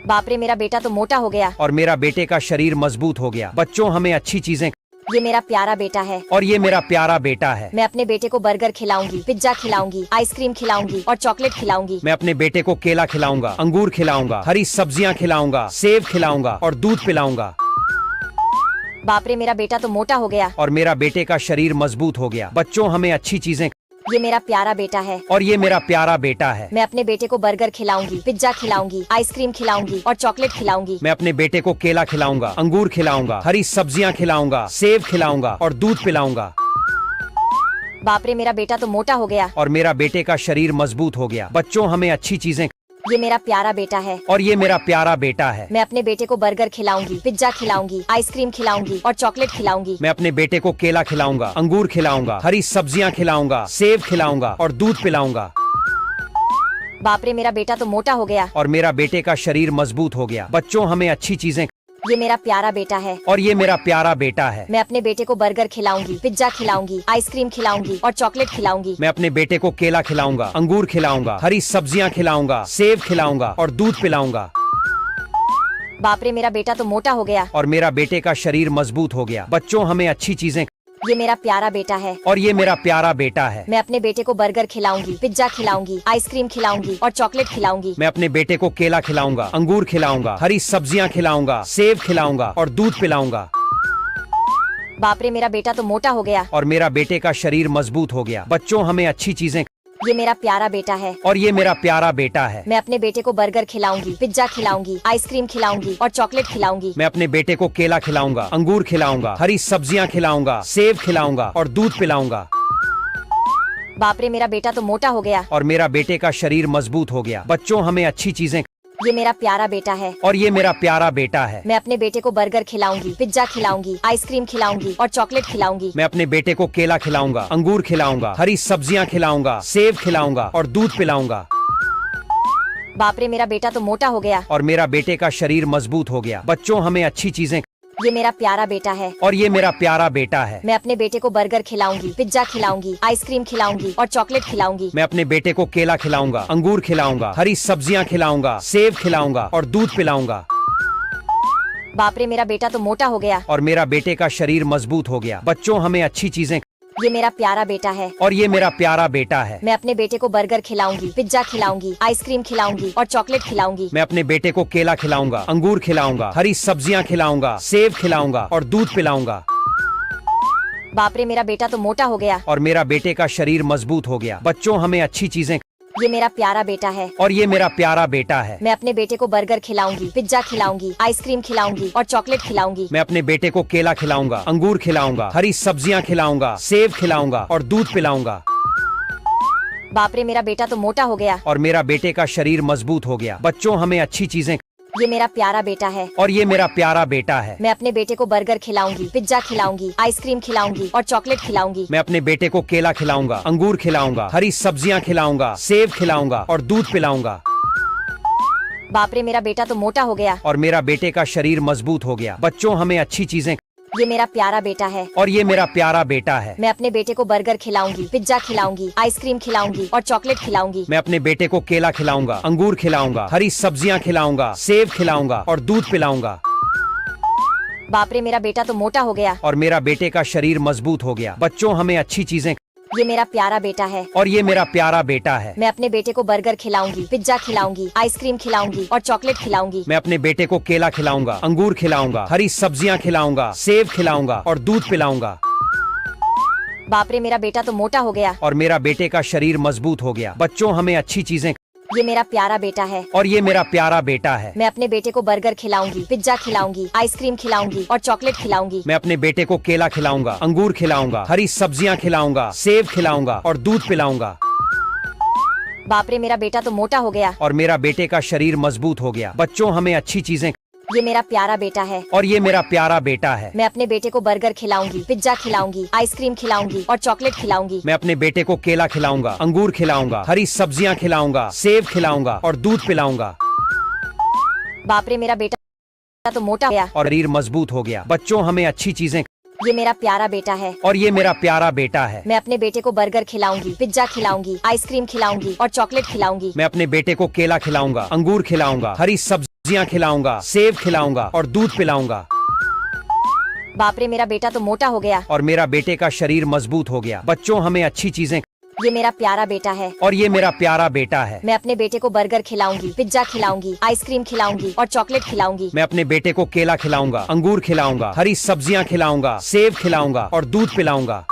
बाप रे, मेरा बेटा तो मोटा हो गया। और मेरा बेटे का शरीर मजबूत हो गया। बच्चों, हमें अच्छी चीजें। ये मेरा प्यारा बेटा है और ये मेरा प्यारा बेटा है। मैं अपने बेटे को बर्गर खिलाऊंगी, पिज्जा खिलाऊंगी, आइसक्रीम खिलाऊंगी और चॉकलेट खिलाऊंगी। मैं अपने बेटे को केला खिलाऊंगा, अंगूर खिलाऊंगा, हरी सब्जियां खिलाऊंगा, सेब खिलाऊंगा और दूध पिलाऊंगा। बाप रे, मेरा बेटा तो मोटा हो गया। और मेरा बेटे का शरीर मजबूत हो गया। बच्चों, हमें अच्छी चीजें। ये मेरा प्यारा बेटा है और ये मेरा प्यारा बेटा है। मैं अपने बेटे को बर्गर खिलाऊंगी, पिज्जा खिलाऊंगी, आइसक्रीम खिलाऊंगी और चॉकलेट खिलाऊंगी। मैं अपने बेटे को केला खिलाऊंगा, अंगूर खिलाऊंगा, हरी सब्जियां खिलाऊंगा, सेब खिलाऊंगा और दूध पिलाऊंगा। बाप रे, मेरा बेटा तो मोटा हो गया। और मेरा बेटे का शरीर मजबूत हो गया। बच्चों, हमें अच्छी चीजें। ये मेरा प्यारा बेटा है और ये मेरा प्यारा बेटा है। मैं अपने बेटे को बर्गर खिलाऊंगी, पिज्जा खिलाऊंगी, आइसक्रीम खिलाऊंगी और चॉकलेट खिलाऊंगी। मैं अपने बेटे को केला खिलाऊंगा, अंगूर खिलाऊंगा, हरी सब्जियां खिलाऊंगा, सेब खिलाऊंगा और दूध पिलाऊंगा। बाप रे, मेरा बेटा तो मोटा हो गया। और मेरा बेटे का शरीर मजबूत हो गया। बच्चों, हमें अच्छी चीजें। ये मेरा प्यारा बेटा है और ये मेरा प्यारा बेटा है। मैं अपने बेटे को बर्गर खिलाऊंगी, पिज्जा खिलाऊंगी, आइसक्रीम खिलाऊंगी और चॉकलेट खिलाऊंगी। मैं अपने बेटे को केला खिलाऊंगा, अंगूर खिलाऊंगा, हरी सब्जियां खिलाऊंगा, सेब खिलाऊंगा और दूध पिलाऊंगा। बाप रे मेरा बेटा तो मोटा हो गया। और मेरा बेटे का शरीर मजबूत हो गया। बच्चों हमें अच्छी चीजें। ये मेरा प्यारा बेटा है। और ये मेरा प्यारा बेटा है। मैं अपने बेटे को बर्गर खिलाऊंगी, पिज्जा खिलाऊंगी, आइसक्रीम खिलाऊंगी और चॉकलेट खिलाऊंगी। मैं अपने बेटे को केला खिलाऊंगा, अंगूर खिलाऊंगा, हरी सब्जियां खिलाऊंगा, सेब खिलाऊंगा और दूध पिलाऊंगा। बाप रे मेरा बेटा तो मोटा हो गया। और मेरा बेटे का शरीर मजबूत हो गया। बच्चों हमें अच्छी चीजें। ये मेरा प्यारा बेटा है। और ये मेरा प्यारा बेटा है। मैं अपने बेटे को बर्गर खिलाऊंगी, पिज्जा खिलाऊंगी, आइसक्रीम खिलाऊंगी और चॉकलेट खिलाऊंगी। मैं अपने बेटे को केला खिलाऊंगा, अंगूर खिलाऊंगा, हरी सब्जियां खिलाऊंगा, सेब खिलाऊंगा और दूध पिलाऊंगा। बाप रे मेरा बेटा तो मोटा हो गया। और मेरा बेटे का शरीर मजबूत हो गया। बच्चों हमें अच्छी चीजें। ये मेरा प्यारा बेटा है। और ये मेरा प्यारा बेटा है। मैं अपने बेटे को बर्गर खिलाऊंगी, पिज्जा खिलाऊंगी, आइसक्रीम खिलाऊंगी और चॉकलेट खिलाऊंगी। मैं अपने बेटे को केला खिलाऊंगा, अंगूर खिलाऊंगा, हरी सब्जियां खिलाऊंगा, सेब खिलाऊंगा और दूध पिलाऊंगा। बाप रे मेरा बेटा तो मोटा हो गया। और मेरा बेटे का शरीर मजबूत हो गया। बच्चों हमें अच्छी चीजें। ये मेरा प्यारा बेटा है। और ये मेरा प्यारा बेटा है। मैं अपने बेटे को बर्गर खिलाऊंगी, पिज्जा खिलाऊंगी, आइसक्रीम खिलाऊंगी और चॉकलेट खिलाऊंगी। मैं अपने बेटे को केला खिलाऊंगा, अंगूर खिलाऊंगा, हरी सब्जियां खिलाऊंगा, सेब खिलाऊंगा और दूध पिलाऊंगा। बाप रे मेरा बेटा तो मोटा हो गया। और मेरा बेटे का शरीर मजबूत हो गया। बच्चों हमें अच्छी चीजें। ये मेरा प्यारा बेटा है। और ये मेरा प्यारा बेटा है। मैं अपने बेटे को बर्गर खिलाऊंगी, पिज्जा खिलाऊंगी, आइसक्रीम खिलाऊंगी और चॉकलेट खिलाऊंगी। मैं अपने बेटे को केला खिलाऊंगा, अंगूर खिलाऊंगा, हरी सब्जियां खिलाऊंगा, सेब खिलाऊंगा और दूध पिलाऊंगा। बाप रे मेरा बेटा तो मोटा हो गया। और मेरा बेटे का शरीर मजबूत हो गया। बच्चों हमें अच्छी चीजें। ये मेरा प्यारा बेटा है। और ये मेरा प्यारा बेटा है। मैं अपने बेटे को बर्गर खिलाऊंगी, पिज्जा खिलाऊंगी, आइसक्रीम खिलाऊंगी और चॉकलेट खिलाऊंगी। मैं अपने बेटे को केला खिलाऊंगा, अंगूर खिलाऊंगा, हरी सब्जियां खिलाऊंगा, सेब खिलाऊंगा और दूध पिलाऊंगा। बाप रे मेरा बेटा तो मोटा हो गया। और मेरा बेटे का शरीर मजबूत हो गया। बच्चों हमें अच्छी चीजें। ये मेरा प्यारा बेटा है। और ये मेरा प्यारा बेटा है। मैं अपने बेटे को बर्गर खिलाऊंगी, पिज्जा खिलाऊंगी, आइसक्रीम खिलाऊंगी और चॉकलेट खिलाऊंगी। मैं अपने बेटे को केला खिलाऊंगा, अंगूर खिलाऊंगा, हरी सब्जियां खिलाऊंगा, सेब खिलाऊंगा और दूध पिलाऊंगा। बाप रे मेरा बेटा तो मोटा हो गया। और मेरा बेटे का शरीर मजबूत हो गया। बच्चों हमें अच्छी चीजें। ये मेरा प्यारा बेटा है। और ये मेरा प्यारा बेटा है। मैं अपने बेटे को बर्गर खिलाऊंगी, पिज्जा खिलाऊंगी, आइसक्रीम खिलाऊंगी और चॉकलेट खिलाऊंगी। मैं अपने बेटे को केला खिलाऊंगा, अंगूर खिलाऊंगा, हरी सब्जियां खिलाऊंगा, सेब खिलाऊंगा और दूध पिलाऊंगा। बाप रे मेरा बेटा तो मोटा हो गया। और मेरा बेटे का शरीर मजबूत हो गया। बच्चों हमें अच्छी चीजें। ये मेरा प्यारा बेटा है। और ये मेरा प्यारा बेटा है। मैं अपने बेटे को बर्गर खिलाऊंगी, पिज्जा खिलाऊंगी, आइसक्रीम खिलाऊंगी और चॉकलेट खिलाऊंगी। मैं अपने बेटे को केला खिलाऊंगा, अंगूर खिलाऊंगा, हरी सब्जियां खिलाऊंगा, सेब खिलाऊंगा और दूध पिलाऊंगा। बाप रे मेरा बेटा तो मोटा हो गया। और मेरा बेटे का शरीर मजबूत हो गया। बच्चों हमें अच्छी चीजें। ये मेरा प्यारा बेटा है। और ये मेरा प्यारा बेटा है। मैं अपने बेटे को बर्गर खिलाऊंगी, पिज्जा खिलाऊंगी, आइसक्रीम खिलाऊंगी और चॉकलेट खिलाऊंगी। मैं अपने बेटे को केला खिलाऊंगा, अंगूर खिलाऊंगा, हरी सब्जियां खिलाऊंगा, सेब खिलाऊंगा और दूध पिलाऊंगा। बाप रे मेरा बेटा तो मोटा हो गया। और मेरा बेटे का शरीर मजबूत हो गया। बच्चों हमें अच्छी चीजें। ये मेरा प्यारा बेटा है। और ये मेरा प्यारा बेटा है। मैं अपने बेटे को बर्गर खिलाऊंगी, पिज्जा खिलाऊंगी, आइसक्रीम खिलाऊंगी और चॉकलेट खिलाऊंगी। मैं अपने बेटे को केला खिलाऊंगा, अंगूर खिलाऊंगा, हरी सब्जियां खिलाऊंगा, सेब खिलाऊंगा और दूध पिलाऊंगा। बाप रे मेरा बेटा तो मोटा हो गया। और शरीर मजबूत हो गया। बच्चों हमें अच्छी चीजें। ये मेरा प्यारा बेटा है। और ये मेरा प्यारा बेटा है। मैं अपने बेटे को बर्गर खिलाऊंगी, पिज्जा खिलाऊंगी, आइसक्रीम खिलाऊंगी और चॉकलेट खिलाऊंगी। मैं अपने बेटे को केला खिलाऊंगा, अंगूर खिलाऊंगा, हरी सब्जियां खिलाऊंगा, सेब खिलाऊंगा और दूध पिलाऊंगा। बाप रे मेरा बेटा तो मोटा हो गया। और मेरा बेटे का शरीर मजबूत हो गया। बच्चों हमें अच्छी चीजें। ये मेरा प्यारा बेटा है। और ये मेरा प्यारा बेटा है। मैं अपने बेटे को बर्गर खिलाऊंगी, पिज्जा खिलाऊंगी, आइसक्रीम खिलाऊंगी और चॉकलेट खिलाऊंगी। मैं अपने बेटे को केला खिलाऊंगा, अंगूर खिलाऊंगा, हरी सब्जियां खिलाऊंगा, सेब खिलाऊंगा और दूध पिलाऊंगा।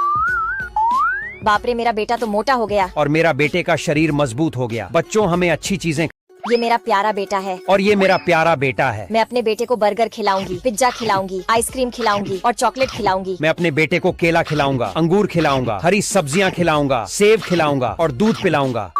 बाप रे मेरा बेटा तो मोटा हो गया। और मेरा बेटे का शरीर मजबूत हो गया। बच्चों हमें अच्छी चीजें। ये मेरा प्यारा बेटा है। और ये मेरा प्यारा बेटा है। मैं अपने बेटे को बर्गर खिलाऊंगी, पिज्जा खिलाऊंगी, आइसक्रीम खिलाऊंगी और चॉकलेट खिलाऊंगी। मैं अपने बेटे को केला खिलाऊंगा, अंगूर खिलाऊंगा, हरी सब्जियां खिलाऊंगा, सेब खिलाऊंगा और दूध पिलाऊंगा।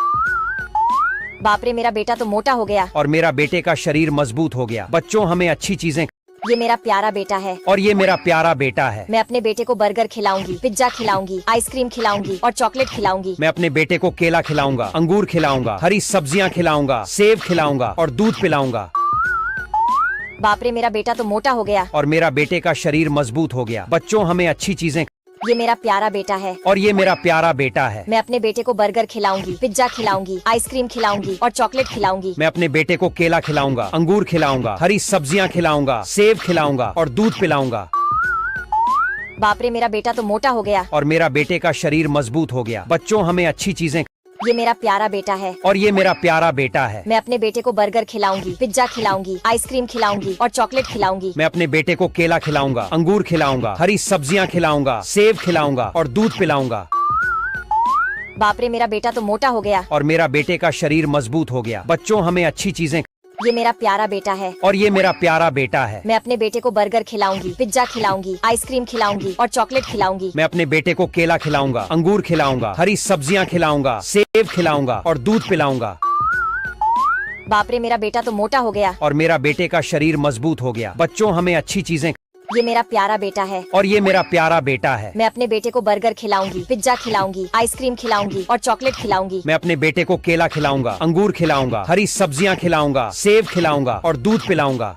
बाप रे मेरा बेटा तो मोटा हो गया। और मेरा बेटे का शरीर मजबूत हो गया। बच्चों हमें अच्छी चीजें। ये मेरा प्यारा बेटा है। और ये मेरा प्यारा बेटा है। मैं अपने बेटे को बर्गर खिलाऊंगी, पिज्जा खिलाऊंगी, आइसक्रीम खिलाऊंगी और चॉकलेट खिलाऊंगी। मैं अपने बेटे को केला खिलाऊंगा, अंगूर खिलाऊंगा, हरी सब्जियां खिलाऊंगा, सेब खिलाऊंगा और दूध पिलाऊंगा। बाप रे मेरा बेटा तो मोटा हो गया। और मेरा बेटे का शरीर मजबूत हो गया। बच्चों हमें अच्छी चीजें। ये मेरा प्यारा बेटा है और ये मेरा प्यारा बेटा है। मैं अपने बेटे को बर्गर खिलाऊंगी, पिज्जा खिलाऊंगी, आइसक्रीम खिलाऊंगी और चॉकलेट खिलाऊंगी। मैं अपने बेटे को केला खिलाऊंगा, अंगूर खिलाऊंगा, हरी सब्जियां खिलाऊंगा, सेब खिलाऊंगा और दूध पिलाऊंगा। बाप रे, मेरा बेटा तो मोटा हो गया और मेरा बेटे का शरीर मजबूत हो गया। बच्चों, हमें अच्छी चीजें। ये मेरा प्यारा बेटा है और ये मेरा प्यारा बेटा है। मैं अपने बेटे को बर्गर खिलाऊंगी, पिज्जा खिलाऊंगी, आइसक्रीम खिलाऊंगी और चॉकलेट खिलाऊंगी। मैं अपने बेटे को केला खिलाऊंगा, अंगूर खिलाऊंगा, हरी सब्जियां खिलाऊंगा, सेब खिलाऊंगा और दूध पिलाऊंगा। बाप रे, मेरा बेटा तो मोटा हो गया और मेरा बेटे का शरीर मजबूत हो गया। बच्चों, हमें अच्छी चीजें। ये मेरा प्यारा बेटा है और ये मेरा प्यारा बेटा है। मैं अपने बेटे को बर्गर खिलाऊंगी, पिज्जा खिलाऊंगी, आइसक्रीम खिलाऊंगी और चॉकलेट खिलाऊंगी। मैं अपने बेटे को केला खिलाऊंगा, अंगूर खिलाऊंगा, हरी सब्जियां खिलाऊंगा, सेब खिलाऊंगा और दूध पिलाऊंगा। बाप रे, मेरा बेटा तो मोटा हो गया और मेरा बेटे का शरीर मजबूत हो गया। बच्चों, हमें अच्छी चीजें। ये मेरा प्यारा बेटा है और ये मेरा प्यारा बेटा है। मैं अपने बेटे को बर्गर खिलाऊंगी, पिज्जा खिलाऊंगी, आइसक्रीम खिलाऊंगी और चॉकलेट खिलाऊंगी। मैं अपने बेटे को केला खिलाऊंगा, अंगूर खिलाऊंगा, हरी सब्जियां खिलाऊंगा, सेब खिलाऊंगा और दूध पिलाऊंगा।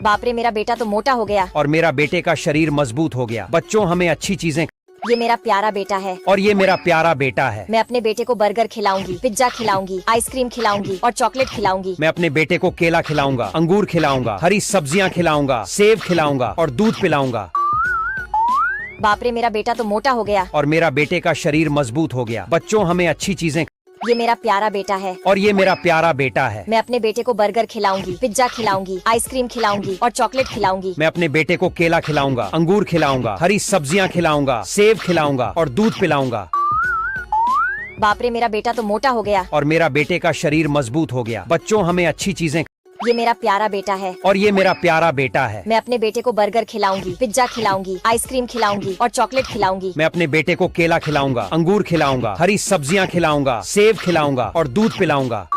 बाप रे, मेरा बेटा तो मोटा हो गया और मेरा बेटे का शरीर मजबूत हो गया। बच्चों, हमें अच्छी चीजें। ये मेरा प्यारा बेटा है और ये मेरा प्यारा बेटा है। मैं अपने बेटे को बर्गर खिलाऊंगी, पिज्जा खिलाऊंगी, आइसक्रीम खिलाऊंगी और चॉकलेट खिलाऊंगी। मैं अपने बेटे को केला खिलाऊंगा, अंगूर खिलाऊंगा, हरी सब्जियां खिलाऊंगा, सेब खिलाऊंगा और दूध पिलाऊंगा। बाप रे, मेरा बेटा तो मोटा हो गया और मेरा बेटे का शरीर मजबूत हो गया। बच्चों, हमें अच्छी चीजें। ये मेरा प्यारा बेटा है और ये मेरा प्यारा बेटा है। मैं अपने बेटे को बर्गर खिलाऊंगी, पिज्जा खिलाऊंगी, आइसक्रीम खिलाऊंगी और चॉकलेट खिलाऊंगी। मैं अपने बेटे को केला खिलाऊंगा, अंगूर खिलाऊंगा, हरी सब्जियां खिलाऊंगा, सेब खिलाऊंगा और दूध पिलाऊंगा। बाप रे, मेरा बेटा तो मोटा हो गया और मेरा बेटे का शरीर मजबूत हो गया। बच्चों, हमें अच्छी चीजें। ये मेरा प्यारा बेटा है और ये मेरा प्यारा बेटा है। मैं अपने बेटे को बर्गर खिलाऊंगी, पिज्जा खिलाऊंगी, आइसक्रीम खिलाऊंगी और चॉकलेट खिलाऊंगी। मैं अपने बेटे को केला खिलाऊंगा, अंगूर खिलाऊंगा, हरी सब्जियां खिलाऊंगा, सेब खिलाऊंगा और दूध पिलाऊंगा।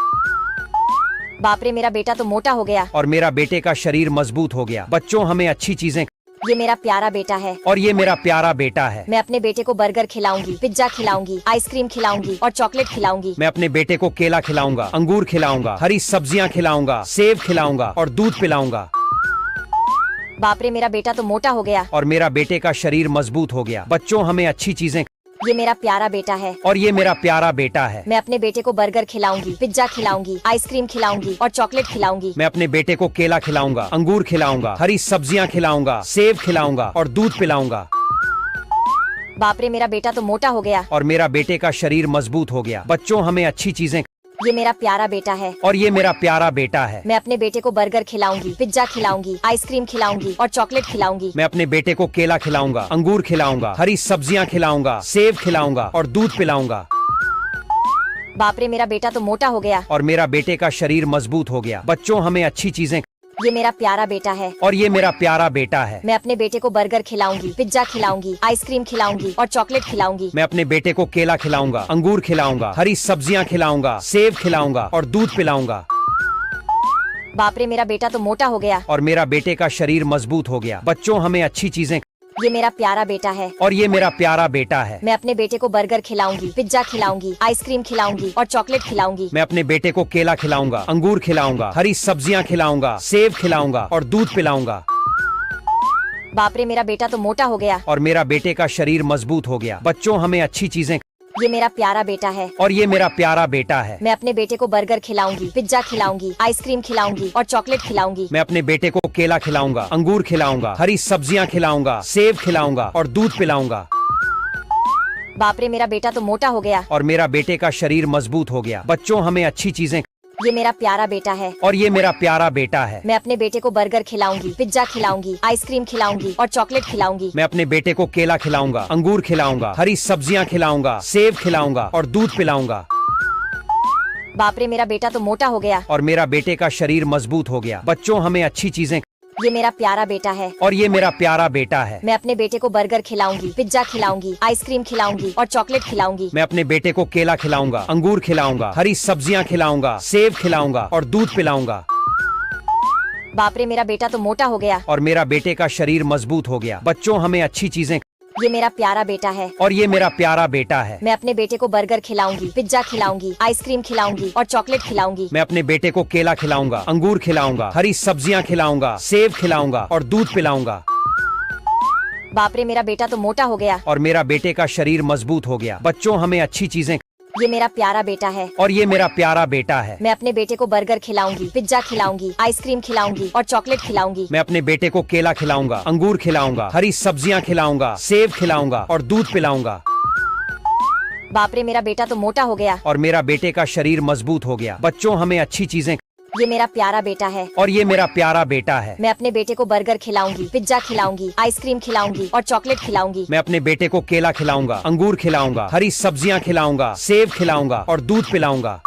बाप रे, मेरा बेटा तो मोटा हो गया और मेरा बेटे का शरीर मजबूत हो गया। बच्चों, हमें अच्छी चीजें। ये मेरा प्यारा बेटा है और ये मेरा प्यारा बेटा है। मैं अपने बेटे को बर्गर खिलाऊंगी, पिज्जा खिलाऊंगी, आइसक्रीम खिलाऊंगी और चॉकलेट खिलाऊंगी। मैं अपने बेटे को केला खिलाऊंगा, अंगूर खिलाऊंगा, हरी सब्जियां खिलाऊंगा, सेब खिलाऊंगा और दूध पिलाऊंगा। बाप रे, मेरा बेटा तो मोटा हो गया और मेरा बेटे का शरीर मजबूत हो गया। बच्चों, हमें अच्छी चीजें। ये मेरा प्यारा बेटा है और ये मेरा प्यारा बेटा है। मैं अपने बेटे को बर्गर खिलाऊंगी, पिज्जा खिलाऊंगी, आइसक्रीम खिलाऊंगी और चॉकलेट खिलाऊंगी। मैं अपने बेटे को केला खिलाऊंगा, अंगूर खिलाऊंगा, हरी सब्जियां खिलाऊंगा, सेब खिलाऊंगा और दूध पिलाऊंगा। बाप रे, मेरा बेटा तो मोटा हो गया और मेरा बेटे का शरीर मजबूत हो गया। बच्चों, हमें अच्छी चीजें। ये मेरा प्यारा बेटा है और ये मेरा प्यारा बेटा है। मैं अपने बेटे को बर्गर खिलाऊंगी, पिज्जा खिलाऊंगी, आइसक्रीम खिलाऊंगी और चॉकलेट खिलाऊंगी। मैं अपने बेटे को केला खिलाऊंगा, अंगूर खिलाऊंगा, हरी सब्जियां खिलाऊंगा, सेब खिलाऊंगा और दूध पिलाऊंगा। बाप रे, मेरा बेटा तो मोटा हो गया और मेरा बेटे का शरीर मजबूत हो गया। बच्चों, हमें अच्छी चीजें। ये मेरा प्यारा बेटा है और ये मेरा प्यारा बेटा है। मैं अपने बेटे को बर्गर खिलाऊंगी, पिज्जा खिलाऊंगी, आइसक्रीम खिलाऊंगी और चॉकलेट खिलाऊंगी। मैं अपने बेटे को केला खिलाऊंगा, अंगूर खिलाऊंगा, हरी सब्जियां खिलाऊंगा, सेब खिलाऊंगा और दूध पिलाऊंगा। बाप रे, मेरा बेटा तो मोटा हो गया और मेरा बेटे का शरीर मजबूत हो गया। बच्चों, हमें अच्छी चीजें। ये मेरा प्यारा बेटा है और ये मेरा प्यारा बेटा है। मैं अपने बेटे को बर्गर खिलाऊंगी, पिज्जा खिलाऊंगी, आइसक्रीम खिलाऊंगी और चॉकलेट खिलाऊंगी। मैं अपने बेटे को केला खिलाऊंगा, अंगूर खिलाऊंगा, हरी सब्जियां खिलाऊंगा, सेब खिलाऊंगा और दूध पिलाऊंगा। बाप रे, मेरा बेटा तो मोटा हो गया और मेरा बेटे का शरीर मजबूत हो गया। बच्चों, हमें अच्छी चीजें। ये मेरा प्यारा बेटा है और ये मेरा प्यारा बेटा है। मैं अपने बेटे को बर्गर खिलाऊंगी, पिज्जा खिलाऊंगी, आइसक्रीम खिलाऊंगी और चॉकलेट खिलाऊंगी। मैं अपने बेटे को केला खिलाऊंगा, अंगूर खिलाऊंगा, हरी सब्जियां खिलाऊंगा, सेब खिलाऊंगा और दूध पिलाऊंगा। बाप रे, मेरा बेटा तो मोटा हो गया और मेरा बेटे का शरीर मजबूत हो गया। बच्चों, हमें अच्छी चीजें। ये मेरा प्यारा बेटा है और ये मेरा प्यारा बेटा है। मैं अपने बेटे को बर्गर खिलाऊंगी, पिज्जा खिलाऊंगी, आइसक्रीम खिलाऊंगी और चॉकलेट खिलाऊंगी। मैं अपने बेटे को केला खिलाऊंगा, अंगूर खिलाऊंगा, हरी सब्जियां खिलाऊंगा, सेब खिलाऊंगा और दूध पिलाऊंगा। बाप रे, मेरा बेटा तो मोटा हो गया और मेरा बेटे का शरीर मजबूत हो गया। बच्चों, हमें अच्छी चीजें। ये मेरा प्यारा बेटा है और ये मेरा प्यारा बेटा है। मैं अपने बेटे को बर्गर खिलाऊंगी, पिज्जा खिलाऊंगी, आइसक्रीम खिलाऊंगी और चॉकलेट खिलाऊंगी। मैं अपने बेटे को केला खिलाऊंगा, अंगूर खिलाऊंगा, हरी सब्जियां खिलाऊंगा, सेब खिलाऊंगा और दूध पिलाऊंगा। बाप रे, मेरा बेटा तो मोटा हो गया और मेरा बेटे का शरीर मजबूत हो गया। बच्चों, हमें अच्छी चीजें। ये मेरा प्यारा बेटा है और ये मेरा प्यारा बेटा है। मैं अपने बेटे को बर्गर खिलाऊंगी, पिज्जा खिलाऊंगी, आइसक्रीम खिलाऊंगी और चॉकलेट खिलाऊंगी। मैं अपने बेटे को केला खिलाऊंगा, अंगूर खिलाऊंगा, हरी सब्जियां खिलाऊंगा, सेब खिलाऊंगा और दूध पिलाऊंगा। बाप रे मेरा बेटा तो मोटा हो गया। और मेरा बेटे का शरीर मजबूत हो गया। बच्चों हमें अच्छी चीजें। ये मेरा प्यारा बेटा है। और ये मेरा प्यारा बेटा है। मैं अपने बेटे को बर्गर खिलाऊंगी, पिज्जा खिलाऊंगी, आइसक्रीम खिलाऊंगी और चॉकलेट खिलाऊंगी। मैं अपने बेटे को केला खिलाऊंगा, अंगूर खिलाऊंगा, हरी सब्जियां खिलाऊंगा, सेब खिलाऊंगा और दूध पिलाऊंगा। बाप रे मेरा बेटा तो मोटा हो गया। और मेरा बेटे का शरीर मजबूत हो गया। बच्चों हमें अच्छी चीजें। ये मेरा प्यारा बेटा है। और ये मेरा प्यारा बेटा है। मैं अपने बेटे को बर्गर खिलाऊंगी, पिज्जा खिलाऊंगी, आइसक्रीम खिलाऊंगी और चॉकलेट खिलाऊंगी। मैं अपने बेटे को केला खिलाऊंगा, अंगूर खिलाऊंगा, हरी सब्जियां खिलाऊंगा, सेब खिलाऊंगा और दूध पिलाऊंगा।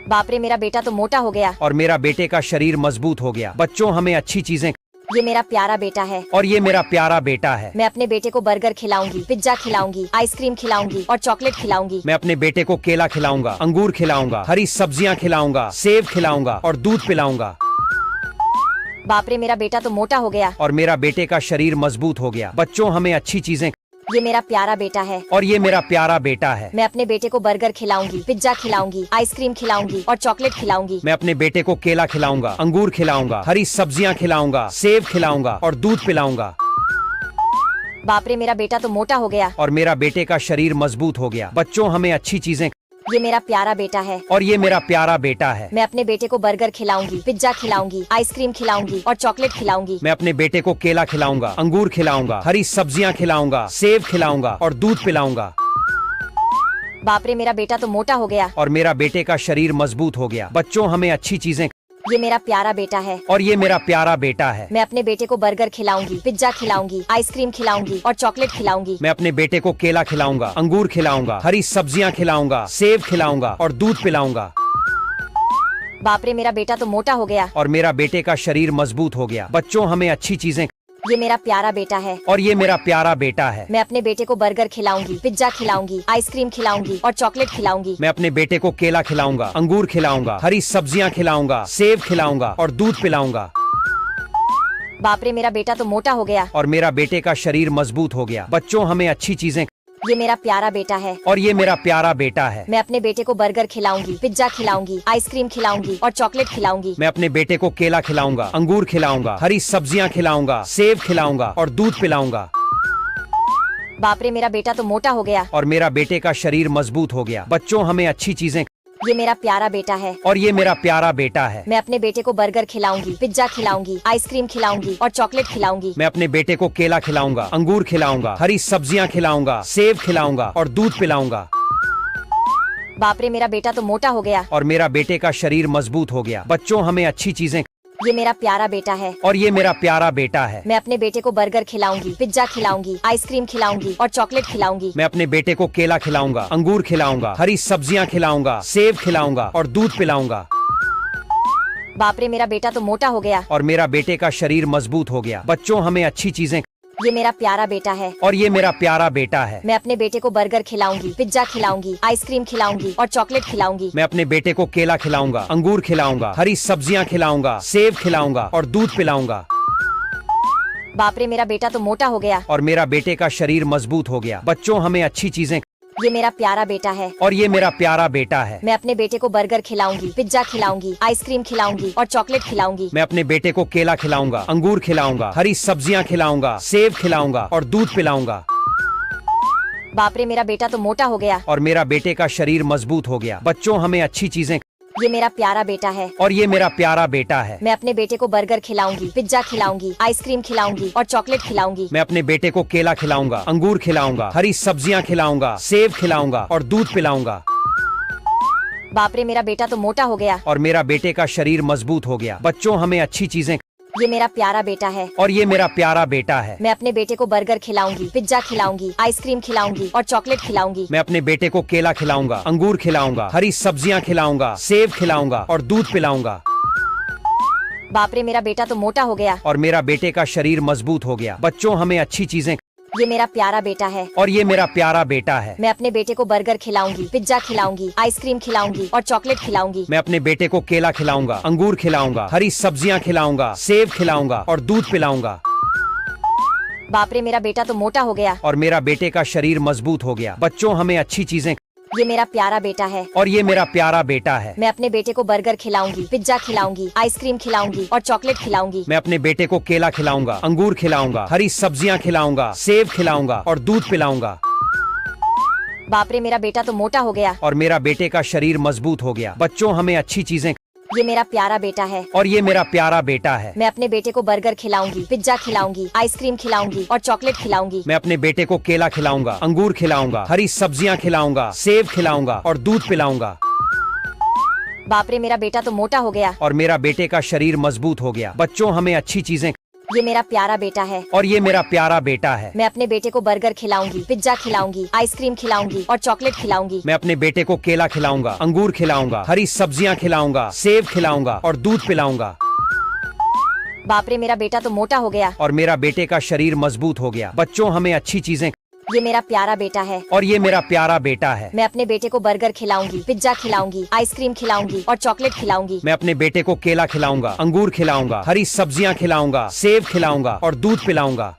बाप रे मेरा बेटा तो मोटा हो गया। और मेरा बेटे का शरीर मजबूत हो गया। बच्चों हमें अच्छी चीजें। ये मेरा प्यारा बेटा है। और ये मेरा प्यारा बेटा है। मैं अपने बेटे को बर्गर खिलाऊंगी, पिज्जा खिलाऊंगी, आइसक्रीम खिलाऊंगी और चॉकलेट खिलाऊंगी। मैं अपने बेटे को केला खिलाऊंगा, अंगूर खिलाऊंगा, हरी सब्जियां खिलाऊंगा, सेब खिलाऊंगा और दूध पिलाऊंगा। बाप रे मेरा बेटा तो मोटा हो गया। और मेरा बेटे का शरीर मजबूत हो गया। बच्चों हमें अच्छी चीजें। ये मेरा प्यारा बेटा है। और ये मेरा प्यारा बेटा है। मैं अपने बेटे को बर्गर खिलाऊंगी, पिज्जा खिलाऊंगी, आइसक्रीम खिलाऊंगी और चॉकलेट खिलाऊंगी। मैं अपने बेटे को केला खिलाऊंगा, अंगूर खिलाऊंगा, हरी सब्जियां खिलाऊंगा, सेब खिलाऊंगा और दूध पिलाऊंगा। बाप रे मेरा बेटा तो मोटा हो गया। और मेरा बेटे का शरीर मजबूत हो गया। बच्चों हमें अच्छी चीजें। ये मेरा प्यारा बेटा है। और ये मेरा प्यारा बेटा है। मैं अपने बेटे को बर्गर खिलाऊंगी, पिज्जा खिलाऊंगी, आइसक्रीम खिलाऊंगी और चॉकलेट खिलाऊंगी। मैं अपने बेटे को केला खिलाऊंगा, अंगूर खिलाऊंगा, हरी सब्जियां खिलाऊंगा, सेब खिलाऊंगा और दूध पिलाऊंगा। बाप रे मेरा बेटा तो मोटा हो गया। और मेरा बेटे का शरीर मजबूत हो गया। बच्चों हमें अच्छी चीजें। ये मेरा प्यारा बेटा है। और ये मेरा प्यारा बेटा है। मैं अपने बेटे को बर्गर खिलाऊंगी, पिज्जा खिलाऊंगी, आइसक्रीम खिलाऊंगी और चॉकलेट खिलाऊंगी। मैं अपने बेटे को केला खिलाऊंगा, अंगूर खिलाऊंगा, हरी सब्जियां खिलाऊंगा, सेब खिलाऊंगा और दूध पिलाऊंगा। बाप रे मेरा बेटा तो मोटा हो गया। और मेरा बेटे का शरीर मजबूत हो गया। बच्चों हमें अच्छी चीजें। ये मेरा प्यारा बेटा है। और ये मेरा प्यारा बेटा है। मैं अपने बेटे को बर्गर खिलाऊंगी, पिज्जा खिलाऊंगी, आइसक्रीम खिलाऊंगी और चॉकलेट खिलाऊंगी। मैं अपने बेटे को केला खिलाऊंगा, अंगूर खिलाऊंगा, हरी सब्जियां खिलाऊंगा, सेब खिलाऊंगा और दूध पिलाऊंगा। बाप रे मेरा बेटा तो मोटा हो गया। और मेरा बेटे का शरीर मजबूत हो गया। बच्चों हमें अच्छी चीजें। ये मेरा प्यारा बेटा है। और ये मेरा प्यारा बेटा है। मैं अपने बेटे को बर्गर खिलाऊंगी, पिज्जा खिलाऊंगी, आइसक्रीम खिलाऊंगी और चॉकलेट खिलाऊंगी। मैं अपने बेटे को केला खिलाऊंगा, अंगूर खिलाऊंगा, हरी सब्जियां खिलाऊंगा, सेब खिलाऊंगा और दूध पिलाऊंगा। बाप रे मेरा बेटा तो मोटा हो गया। और मेरा बेटे का शरीर मजबूत हो गया। बच्चों हमें अच्छी चीजें। ये मेरा प्यारा बेटा है। और ये मेरा प्यारा बेटा है। मैं अपने बेटे को बर्गर खिलाऊंगी, पिज्जा खिलाऊंगी, आइसक्रीम खिलाऊंगी और चॉकलेट खिलाऊंगी। मैं अपने बेटे को केला खिलाऊंगा, अंगूर खिलाऊंगा, हरी सब्जियां खिलाऊंगा, सेब खिलाऊंगा और दूध पिलाऊंगा। बाप रे मेरा बेटा तो मोटा हो गया। और मेरा बेटे का शरीर मजबूत हो गया। बच्चों हमें अच्छी चीजें। ये मेरा प्यारा बेटा है। और ये मेरा प्यारा बेटा है। मैं अपने बेटे को बर्गर खिलाऊंगी, पिज्जा खिलाऊंगी, आइसक्रीम खिलाऊंगी और चॉकलेट खिलाऊंगी। मैं अपने बेटे को केला खिलाऊंगा, अंगूर खिलाऊंगा, हरी सब्जियां खिलाऊंगा, सेब खिलाऊंगा और दूध पिलाऊंगा। बाप रे मेरा बेटा तो मोटा हो गया। और मेरा बेटे का शरीर मजबूत हो गया। बच्चों हमें अच्छी चीजें। ये मेरा प्यारा बेटा है। और ये मेरा प्यारा बेटा है। मैं अपने बेटे को बर्गर खिलाऊंगी, पिज्जा खिलाऊंगी, आइसक्रीम खिलाऊंगी और चॉकलेट खिलाऊंगी। मैं अपने बेटे को केला खिलाऊंगा, अंगूर खिलाऊंगा, हरी सब्जियां खिलाऊंगा, सेब खिलाऊंगा और दूध पिलाऊंगा। बाप रे मेरा बेटा तो मोटा हो गया। और मेरा बेटे का शरीर मजबूत हो गया। बच्चों हमें अच्छी चीजें। ये मेरा प्यारा बेटा है। और ये मेरा प्यारा बेटा है। मैं अपने बेटे को बर्गर खिलाऊंगी, पिज्जा खिलाऊंगी, आइसक्रीम खिलाऊंगी और चॉकलेट खिलाऊंगी। मैं अपने बेटे को केला खिलाऊंगा, अंगूर खिलाऊंगा, हरी सब्जियां खिलाऊंगा, सेब खिलाऊंगा और दूध पिलाऊंगा। बाप रे मेरा बेटा तो मोटा हो गया। और मेरा बेटे का शरीर मजबूत हो गया। बच्चों हमें अच्छी चीजें। ये मेरा प्यारा बेटा है। और ये मेरा प्यारा बेटा है। मैं अपने बेटे को बर्गर खिलाऊंगी, पिज्जा खिलाऊंगी, आइसक्रीम खिलाऊंगी और चॉकलेट खिलाऊंगी। मैं अपने बेटे को केला खिलाऊंगा, अंगूर खिलाऊंगा, हरी सब्जियां खिलाऊंगा, सेब खिलाऊंगा और दूध पिलाऊंगा। बाप रे मेरा बेटा तो मोटा हो गया। और मेरा बेटे का शरीर मजबूत हो गया। बच्चों हमें अच्छी चीजें। ये मेरा प्यारा बेटा है। और ये मेरा प्यारा बेटा है। मैं अपने बेटे को बर्गर खिलाऊंगी, पिज्जा खिलाऊंगी, आइसक्रीम खिलाऊंगी और चॉकलेट खिलाऊंगी। मैं अपने बेटे को केला खिलाऊंगा, अंगूर खिलाऊंगा, हरी सब्जियां खिलाऊंगा, सेब खिलाऊंगा और दूध पिलाऊंगा। बाप रे मेरा बेटा तो मोटा हो गया। और मेरा बेटे का शरीर मजबूत हो गया। बच्चों हमें अच्छी चीजें। ये मेरा प्यारा बेटा है। और ये मेरा प्यारा बेटा है। मैं अपने बेटे को बर्गर खिलाऊंगी, पिज्जा खिलाऊंगी, आइसक्रीम खिलाऊंगी और चॉकलेट खिलाऊंगी। मैं अपने बेटे को केला खिलाऊंगा, अंगूर खिलाऊंगा, हरी सब्जियां खिलाऊंगा, सेब खिलाऊंगा और दूध पिलाऊंगा। बाप रे मेरा बेटा तो मोटा हो गया। और मेरा बेटे का शरीर मजबूत हो गया। बच्चों हमें अच्छी चीजें। ये मेरा प्यारा बेटा है और ये मेरा प्यारा बेटा है। मैं अपने बेटे को बर्गर खिलाऊंगी, पिज्जा खिलाऊंगी, आइसक्रीम खिलाऊंगी और चॉकलेट खिलाऊंगी। मैं अपने बेटे को केला खिलाऊंगा, अंगूर खिलाऊंगा, हरी सब्जियां खिलाऊंगा, सेब खिलाऊंगा और दूध पिलाऊंगा। बाप रे, मेरा बेटा तो मोटा हो गया। और मेरा बेटे का शरीर मजबूत हो गया। बच्चों, हमें अच्छी चीजें। ये मेरा प्यारा बेटा है और ये मेरा प्यारा बेटा है। मैं अपने बेटे को बर्गर खिलाऊंगी, पिज्जा खिलाऊंगी, आइसक्रीम खिलाऊंगी और चॉकलेट खिलाऊंगी। मैं अपने बेटे को केला खिलाऊंगा, अंगूर खिलाऊंगा, हरी सब्जियां खिलाऊंगा, सेब खिलाऊंगा और दूध पिलाऊंगा। बाप रे, मेरा बेटा तो मोटा हो गया। और मेरा बेटे का शरीर मजबूत हो गया। बच्चों, हमें अच्छी चीजें। ये मेरा प्यारा बेटा है और ये मेरा प्यारा बेटा है। मैं अपने बेटे को बर्गर खिलाऊंगी, पिज्जा खिलाऊंगी, आइसक्रीम खिलाऊंगी और चॉकलेट खिलाऊंगी। मैं अपने बेटे को केला खिलाऊंगा, अंगूर खिलाऊंगा, हरी सब्जियां खिलाऊंगा, सेब खिलाऊंगा और दूध पिलाऊंगा। बाप रे, मेरा बेटा तो मोटा हो गया। और मेरा बेटे का शरीर मजबूत हो गया। बच्चों, हमें अच्छी चीजें। ये मेरा प्यारा बेटा है और ये मेरा प्यारा बेटा है। मैं अपने बेटे को बर्गर खिलाऊंगी, पिज्जा खिलाऊंगी, आइसक्रीम खिलाऊंगी और चॉकलेट खिलाऊंगी। मैं अपने बेटे को केला खिलाऊंगा, अंगूर खिलाऊंगा, हरी सब्जियां खिलाऊंगा, सेब खिलाऊंगा और दूध पिलाऊंगा।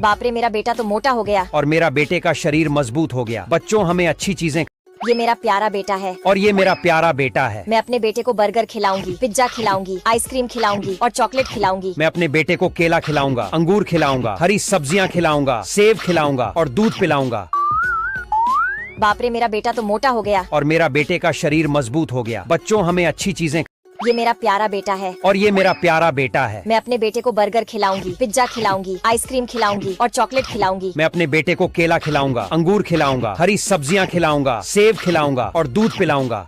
बाप रे, मेरा बेटा तो मोटा हो गया। और मेरा बेटे का शरीर मजबूत हो गया। बच्चों, हमें अच्छी चीजें। ये मेरा प्यारा बेटा है और ये मेरा प्यारा बेटा है। मैं अपने बेटे को बर्गर खिलाऊंगी, पिज्जा खिलाऊंगी, आइसक्रीम खिलाऊंगी और चॉकलेट खिलाऊंगी। मैं अपने बेटे को केला खिलाऊंगा, अंगूर खिलाऊंगा, हरी सब्जियां खिलाऊंगा, सेब खिलाऊंगा और दूध पिलाऊंगा। बाप रे, मेरा बेटा तो मोटा हो गया। और मेरा बेटे का शरीर मजबूत हो गया। बच्चों, हमें अच्छी चीजें। ये मेरा प्यारा बेटा है और ये मेरा प्यारा बेटा है। मैं अपने बेटे को बर्गर खिलाऊंगी, पिज्जा खिलाऊंगी, आइसक्रीम खिलाऊंगी और चॉकलेट खिलाऊंगी। मैं अपने बेटे को केला खिलाऊंगा, अंगूर खिलाऊंगा, हरी सब्जियां खिलाऊंगा, सेब खिलाऊंगा और दूध पिलाऊंगा।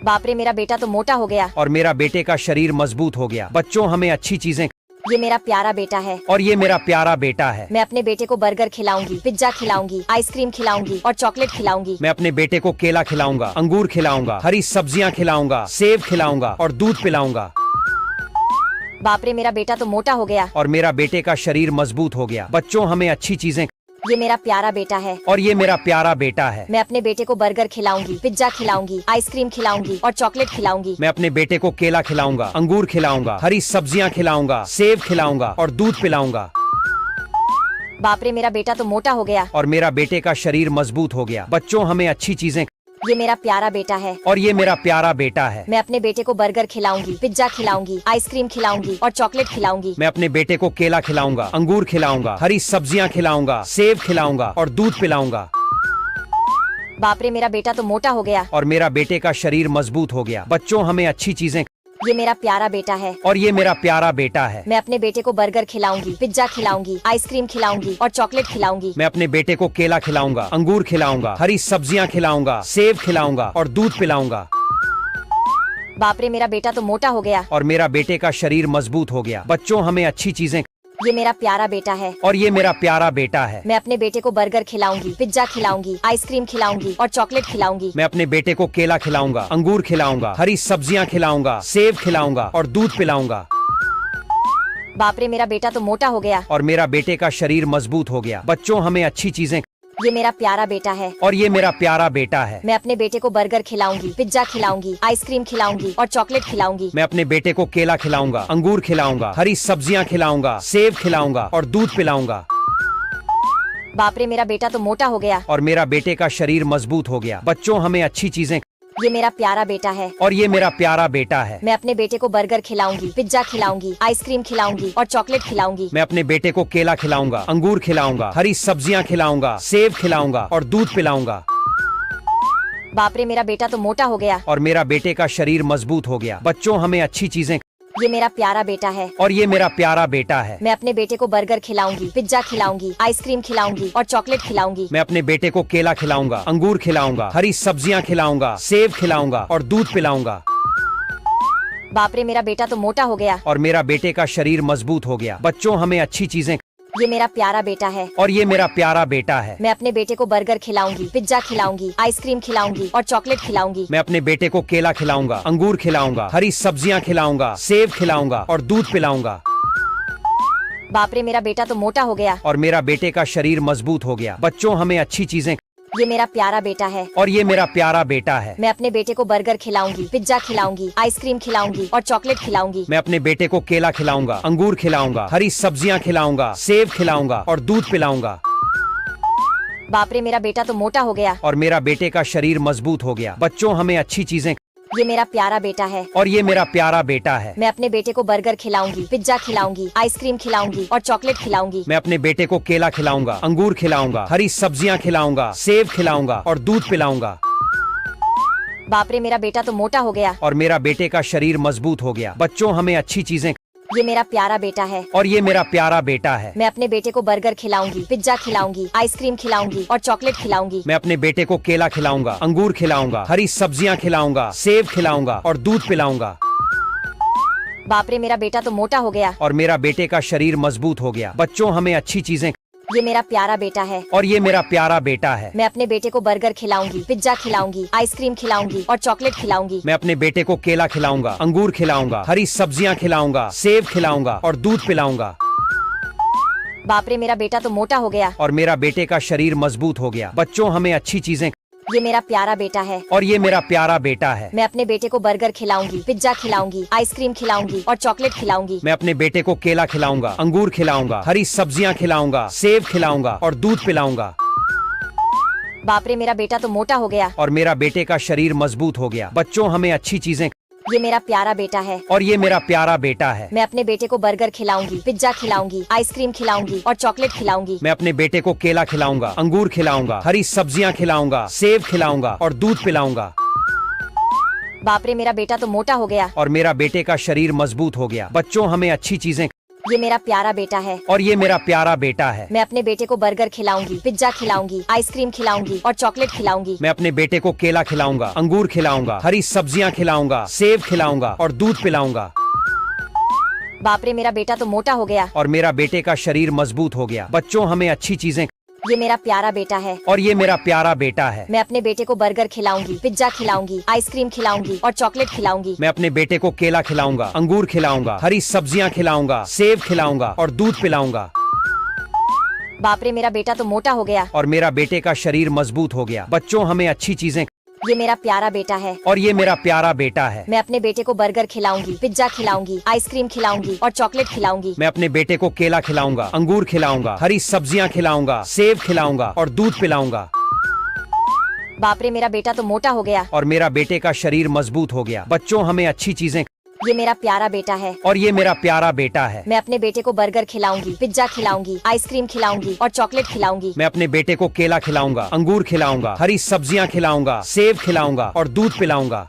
बाप रे, मेरा बेटा तो मोटा हो गया। और मेरा बेटे का शरीर मजबूत हो गया। बच्चों, हमें अच्छी चीजें। ये मेरा प्यारा बेटा है और ये मेरा प्यारा बेटा है। मैं अपने बेटे को बर्गर खिलाऊंगी, पिज्जा खिलाऊंगी, आइसक्रीम खिलाऊंगी और चॉकलेट खिलाऊंगी। मैं अपने बेटे को केला खिलाऊंगा, अंगूर खिलाऊंगा, हरी सब्जियां खिलाऊंगा, सेब खिलाऊंगा और दूध पिलाऊंगा। बाप रे, मेरा बेटा तो मोटा हो गया। और मेरा बेटे का शरीर मजबूत हो गया। बच्चों, हमें अच्छी चीजें। ये मेरा प्यारा बेटा है और ये मेरा प्यारा बेटा है। मैं अपने बेटे को बर्गर खिलाऊंगी, पिज्जा खिलाऊंगी, आइसक्रीम खिलाऊंगी और चॉकलेट खिलाऊंगी। मैं अपने बेटे को केला खिलाऊंगा, अंगूर खिलाऊंगा, हरी सब्जियां खिलाऊंगा, सेब खिलाऊंगा और दूध पिलाऊंगा। बाप रे, मेरा बेटा तो मोटा हो गया। और मेरा बेटे का शरीर मजबूत हो गया। बच्चों, हमें अच्छी चीजें। ये मेरा प्यारा बेटा है और ये मेरा प्यारा बेटा है। मैं अपने बेटे को बर्गर खिलाऊंगी, पिज्जा खिलाऊंगी, आइसक्रीम खिलाऊंगी और चॉकलेट खिलाऊंगी। मैं अपने बेटे को केला खिलाऊंगा, अंगूर खिलाऊंगा, हरी सब्जियां खिलाऊंगा, सेब खिलाऊंगा और दूध पिलाऊंगा। बाप रे, मेरा बेटा तो मोटा हो गया। और मेरा बेटे का शरीर मजबूत हो गया। बच्चों, हमें अच्छी चीजें। ये मेरा प्यारा बेटा है और ये मेरा प्यारा बेटा है। मैं अपने बेटे को बर्गर खिलाऊंगी, पिज्जा खिलाऊंगी, आइसक्रीम खिलाऊंगी और चॉकलेट खिलाऊंगी। मैं अपने बेटे को केला खिलाऊंगा, अंगूर खिलाऊंगा, हरी सब्जियां खिलाऊंगा, सेब खिलाऊंगा और दूध पिलाऊंगा। बाप रे, मेरा बेटा तो मोटा हो गया। और मेरा बेटे का शरीर मजबूत हो गया। बच्चों, हमें अच्छी चीजें। ये मेरा प्यारा बेटा है और ये मेरा प्यारा बेटा है। मैं अपने बेटे को बर्गर खिलाऊंगी, पिज्जा खिलाऊंगी, आइसक्रीम खिलाऊंगी और चॉकलेट खिलाऊंगी। मैं अपने बेटे को केला खिलाऊंगा, अंगूर खिलाऊंगा, हरी सब्जियां खिलाऊंगा, सेब खिलाऊंगा और दूध पिलाऊंगा। बाप रे, मेरा बेटा तो मोटा हो गया। और मेरा बेटे का शरीर मजबूत हो गया। बच्चों, हमें अच्छी चीजें। ये मेरा प्यारा बेटा है और ये मेरा प्यारा बेटा है। मैं अपने बेटे को बर्गर खिलाऊंगी, पिज्जा खिलाऊंगी, आइसक्रीम खिलाऊंगी और चॉकलेट खिलाऊंगी। मैं अपने बेटे को केला खिलाऊंगा, अंगूर खिलाऊंगा, हरी सब्जियां खिलाऊंगा, सेब खिलाऊंगा और दूध पिलाऊंगा। बाप रे, मेरा बेटा तो मोटा हो गया। और मेरा बेटे का शरीर मजबूत हो गया। बच्चों, हमें अच्छी चीजें। ये मेरा प्यारा बेटा है और ये मेरा प्यारा बेटा है। मैं अपने बेटे को बर्गर खिलाऊंगी, पिज्जा खिलाऊंगी, आइसक्रीम खिलाऊंगी और चॉकलेट खिलाऊंगी। मैं अपने बेटे को केला खिलाऊंगा, अंगूर खिलाऊंगा, हरी सब्जियां खिलाऊंगा, सेब खिलाऊंगा और दूध पिलाऊंगा। बाप रे, मेरा बेटा तो मोटा हो गया। और मेरा बेटे का शरीर मजबूत हो गया। बच्चों, हमें अच्छी चीजें। ये मेरा प्यारा बेटा है और ये मेरा प्यारा बेटा है। मैं अपने बेटे को बर्गर खिलाऊंगी, पिज्जा खिलाऊंगी, आइसक्रीम खिलाऊंगी और चॉकलेट खिलाऊंगी। मैं अपने बेटे को केला खिलाऊंगा, अंगूर खिलाऊंगा, हरी सब्जियां खिलाऊंगा, सेब खिलाऊंगा और दूध पिलाऊंगा। बाप रे, मेरा बेटा तो मोटा हो गया। और मेरा बेटे का शरीर मजबूत हो गया। बच्चों, हमें अच्छी चीजें। ये मेरा प्यारा बेटा है और ये मेरा प्यारा बेटा है। मैं अपने बेटे को बर्गर खिलाऊंगी, पिज्जा खिलाऊंगी, आइसक्रीम खिलाऊंगी और चॉकलेट खिलाऊंगी। मैं अपने बेटे को केला खिलाऊंगा, अंगूर खिलाऊंगा, हरी सब्जियां खिलाऊंगा, सेब खिलाऊंगा और दूध पिलाऊंगा। बाप रे, मेरा बेटा तो मोटा हो गया। और मेरा बेटे का शरीर मजबूत हो गया। बच्चों, हमें अच्छी चीजें। ये मेरा प्यारा बेटा है और ये मेरा प्यारा बेटा है। मैं अपने बेटे को बर्गर खिलाऊंगी, पिज्जा खिलाऊंगी, आइसक्रीम खिलाऊंगी और चॉकलेट खिलाऊंगी। मैं अपने बेटे को केला खिलाऊंगा, अंगूर खिलाऊंगा, हरी सब्जियां खिलाऊंगा, सेब खिलाऊंगा और दूध पिलाऊंगा। बाप रे मेरा बेटा तो मोटा हो गया। और मेरा बेटे का शरीर मजबूत हो गया। बच्चों हमें अच्छी चीजें। ये मेरा प्यारा बेटा है। और ये मेरा प्यारा बेटा है। मैं अपने बेटे को बर्गर खिलाऊंगी, पिज्जा खिलाऊंगी, आइसक्रीम खिलाऊंगी और चॉकलेट खिलाऊंगी। मैं अपने बेटे को केला खिलाऊंगा, अंगूर खिलाऊंगा, हरी सब्जियां खिलाऊंगा, सेब खिलाऊंगा और दूध पिलाऊंगा। बाप रे मेरा बेटा तो मोटा हो गया। और मेरा बेटे का शरीर मजबूत हो गया। बच्चों हमें अच्छी चीजें। ये मेरा प्यारा बेटा है। और ये मेरा प्यारा बेटा है। मैं अपने बेटे को बर्गर खिलाऊंगी, पिज्जा खिलाऊंगी, आइसक्रीम खिलाऊंगी और चॉकलेट खिलाऊंगी। मैं अपने बेटे को केला खिलाऊंगा, अंगूर खिलाऊंगा, हरी सब्जियां खिलाऊंगा, सेब खिलाऊंगा और दूध पिलाऊंगा। बाप रे मेरा बेटा तो मोटा हो गया। और मेरा बेटे का शरीर मजबूत हो गया। बच्चों हमें अच्छी चीजें। ये मेरा प्यारा बेटा है। और ये मेरा प्यारा बेटा है। मैं अपने बेटे को बर्गर खिलाऊंगी, पिज्जा खिलाऊंगी, आइसक्रीम खिलाऊंगी और चॉकलेट खिलाऊंगी। मैं अपने बेटे को केला खिलाऊंगा, अंगूर खिलाऊंगा, हरी सब्जियां खिलाऊंगा, सेब खिलाऊंगा और दूध पिलाऊंगा। बाप रे मेरा बेटा तो मोटा हो गया। और मेरा बेटे का शरीर मजबूत हो गया। बच्चों हमें अच्छी चीजें। ये मेरा प्यारा बेटा है। और ये मेरा प्यारा बेटा है। मैं अपने बेटे को बर्गर खिलाऊंगी, पिज्जा खिलाऊंगी, आइसक्रीम खिलाऊंगी और चॉकलेट खिलाऊंगी। मैं अपने बेटे को केला खिलाऊंगा, अंगूर खिलाऊंगा, हरी सब्जियां खिलाऊंगा, सेब खिलाऊंगा और दूध पिलाऊंगा। बाप रे मेरा बेटा तो मोटा हो गया। और मेरा बेटे का शरीर मजबूत हो गया। बच्चों हमें अच्छी चीजें। ये मेरा प्यारा बेटा है। और ये मेरा प्यारा बेटा है। मैं अपने बेटे को बर्गर खिलाऊंगी, पिज्जा खिलाऊंगी, आइसक्रीम खिलाऊंगी और चॉकलेट खिलाऊंगी। मैं अपने बेटे को केला खिलाऊंगा, अंगूर खिलाऊंगा, हरी सब्जियां खिलाऊंगा, सेब खिलाऊंगा और दूध पिलाऊंगा। बाप रे मेरा बेटा तो मोटा हो गया। और मेरा बेटे का शरीर मजबूत हो गया। बच्चों हमें अच्छी चीजें। ये मेरा प्यारा बेटा है। और ये मेरा प्यारा बेटा है। मैं अपने बेटे को बर्गर खिलाऊंगी, पिज्जा खिलाऊंगी, आइसक्रीम खिलाऊंगी और चॉकलेट खिलाऊंगी। मैं अपने बेटे को केला खिलाऊंगा, अंगूर खिलाऊंगा, हरी सब्जियां खिलाऊंगा, सेब खिलाऊंगा और दूध पिलाऊंगा। बाप रे मेरा बेटा तो मोटा हो गया। और मेरा बेटे का शरीर मजबूत हो गया। बच्चों हमें अच्छी चीजें। ये मेरा प्यारा बेटा है। और ये मेरा प्यारा बेटा है। मैं अपने बेटे को बर्गर खिलाऊंगी, पिज्जा खिलाऊंगी, आइसक्रीम खिलाऊंगी और चॉकलेट खिलाऊंगी। मैं अपने बेटे को केला खिलाऊंगा, अंगूर खिलाऊंगा, हरी सब्जियां खिलाऊंगा, सेब खिलाऊंगा और दूध पिलाऊंगा। बाप रे मेरा बेटा तो मोटा हो गया। और मेरा बेटे का शरीर मजबूत हो गया। बच्चों हमें अच्छी चीजें। ये मेरा प्यारा बेटा है। और ये मेरा प्यारा बेटा है। मैं अपने बेटे को बर्गर खिलाऊंगी, पिज्जा खिलाऊंगी, आइसक्रीम खिलाऊंगी और चॉकलेट खिलाऊंगी। मैं अपने बेटे को केला खिलाऊंगा, अंगूर खिलाऊंगा, हरी सब्जियां खिलाऊंगा, सेब खिलाऊंगा और दूध पिलाऊंगा। बाप रे मेरा बेटा तो मोटा हो गया। और मेरा बेटे का शरीर मजबूत हो गया। बच्चों हमें अच्छी चीजें। ये मेरा प्यारा बेटा है। और ये मेरा प्यारा बेटा है। मैं अपने बेटे को बर्गर खिलाऊंगी, पिज्जा खिलाऊंगी, आइसक्रीम खिलाऊंगी और चॉकलेट खिलाऊंगी। मैं अपने बेटे को केला खिलाऊंगा, अंगूर खिलाऊंगा, हरी सब्जियां खिलाऊंगा, सेब खिलाऊंगा और दूध पिलाऊंगा।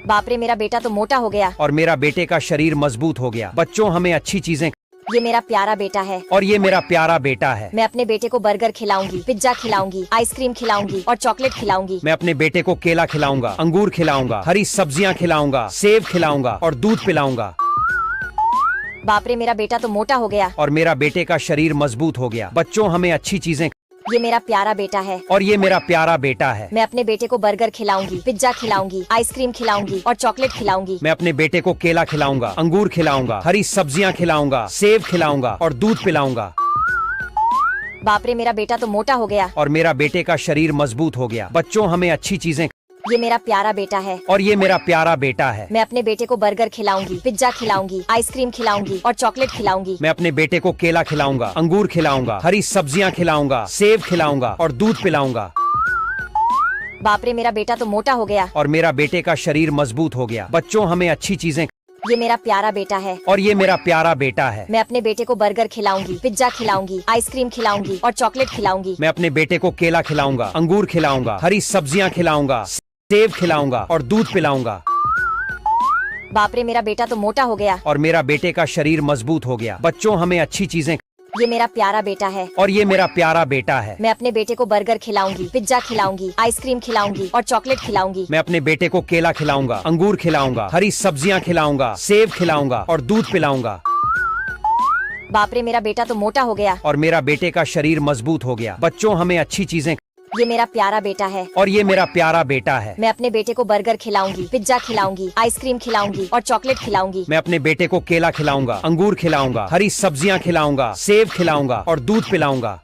बाप रे मेरा बेटा तो मोटा हो गया। और मेरा बेटे का शरीर मजबूत हो गया। बच्चों हमें अच्छी चीजें। ये मेरा प्यारा बेटा है। और ये मेरा प्यारा बेटा है। मैं अपने बेटे को बर्गर खिलाऊंगी, पिज्जा खिलाऊंगी, आइसक्रीम खिलाऊंगी और चॉकलेट खिलाऊंगी। मैं अपने बेटे को केला खिलाऊंगा, अंगूर खिलाऊंगा, हरी सब्जियां खिलाऊंगा, सेब खिलाऊंगा और दूध पिलाऊंगा। बाप रे मेरा बेटा तो मोटा हो गया। और मेरा बेटे का शरीर मजबूत हो गया। बच्चों हमें अच्छी चीजें। ये मेरा प्यारा बेटा है। और ये मेरा प्यारा बेटा है। मैं अपने बेटे को बर्गर खिलाऊंगी, पिज्जा खिलाऊंगी, आइसक्रीम खिलाऊंगी और चॉकलेट खिलाऊंगी। मैं अपने बेटे को केला खिलाऊंगा, अंगूर खिलाऊंगा, हरी सब्जियां खिलाऊंगा, सेब खिलाऊंगा और दूध पिलाऊंगा। बाप रे मेरा बेटा तो मोटा हो गया। और मेरा बेटे का शरीर मजबूत हो गया। बच्चों हमें अच्छी चीजें। ये मेरा प्यारा बेटा है। और ये मेरा प्यारा बेटा है। मैं अपने बेटे को बर्गर खिलाऊंगी, पिज्जा खिलाऊंगी, आइसक्रीम खिलाऊंगी और चॉकलेट खिलाऊंगी। मैं अपने बेटे को केला खिलाऊंगा, अंगूर खिलाऊंगा, हरी सब्जियां खिलाऊंगा, सेब खिलाऊंगा और दूध पिलाऊंगा। बाप रे मेरा बेटा तो मोटा हो गया। और मेरा बेटे का शरीर मजबूत हो गया। बच्चों हमें अच्छी चीजें। ये मेरा प्यारा बेटा है। और ये मेरा प्यारा बेटा है। मैं अपने बेटे को बर्गर खिलाऊंगी, पिज्जा खिलाऊंगी, आइसक्रीम खिलाऊंगी और चॉकलेट खिलाऊंगी। मैं अपने बेटे को केला खिलाऊंगा, अंगूर खिलाऊंगा, हरी सब्जियां खिलाऊंगा, सेब खिलाऊंगा और दूध पिलाऊंगा। बाप रे मेरा बेटा तो मोटा हो गया। और मेरा बेटे का शरीर मजबूत हो गया। बच्चों हमें अच्छी चीजें। ये मेरा प्यारा बेटा है। और ये मेरा प्यारा बेटा है। मैं अपने बेटे को बर्गर खिलाऊंगी, पिज्जा खिलाऊंगी, आइसक्रीम खिलाऊंगी और चॉकलेट खिलाऊंगी। मैं अपने बेटे को केला खिलाऊंगा, अंगूर खिलाऊंगा, हरी सब्जियां खिलाऊंगा, सेब खिलाऊंगा और दूध पिलाऊंगा। बाप रे मेरा बेटा तो मोटा हो गया। और मेरा बेटे का शरीर मजबूत हो गया। बच्चों हमें अच्छी चीजें। ये मेरा प्यारा बेटा है। और ये मेरा प्यारा बेटा है। मैं अपने बेटे को बर्गर खिलाऊंगी, पिज्जा खिलाऊंगी, आइसक्रीम खिलाऊंगी और चॉकलेट खिलाऊंगी। मैं अपने बेटे को केला खिलाऊंगा, अंगूर खिलाऊंगा, हरी सब्जियां खिलाऊंगा, सेब खिलाऊंगा और दूध पिलाऊंगा।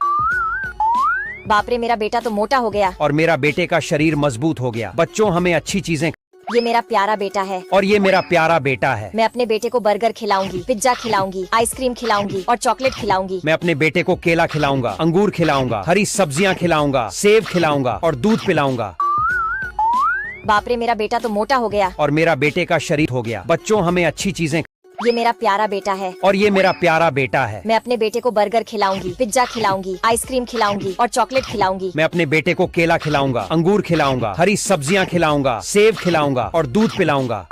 बाप रे मेरा बेटा तो मोटा हो गया। और मेरा बेटे का शरीर मजबूत हो गया। बच्चों हमें अच्छी चीजें। ये मेरा प्यारा बेटा है और ये मेरा प्यारा बेटा है। मैं अपने बेटे को बर्गर खिलाऊंगी, पिज्जा खिलाऊंगी, आइसक्रीम खिलाऊंगी और चॉकलेट खिलाऊंगी। मैं अपने बेटे को केला खिलाऊंगा, अंगूर खिलाऊंगा, हरी सब्जियां खिलाऊंगा, सेब खिलाऊंगा और दूध पिलाऊंगा। बाप रे, मेरा बेटा तो मोटा हो गया। और मेरा बेटे का शरीर हो गया। बच्चों, हमें अच्छी चीजें। ये मेरा प्यारा बेटा है और ये मेरा प्यारा बेटा है। मैं अपने बेटे को बर्गर खिलाऊंगी, पिज्जा खिलाऊंगी, आइसक्रीम खिलाऊंगी और चॉकलेट खिलाऊंगी। मैं अपने बेटे को केला खिलाऊंगा, अंगूर खिलाऊंगा, हरी सब्जियां खिलाऊंगा, सेब खिलाऊंगा और दूध पिलाऊंगा।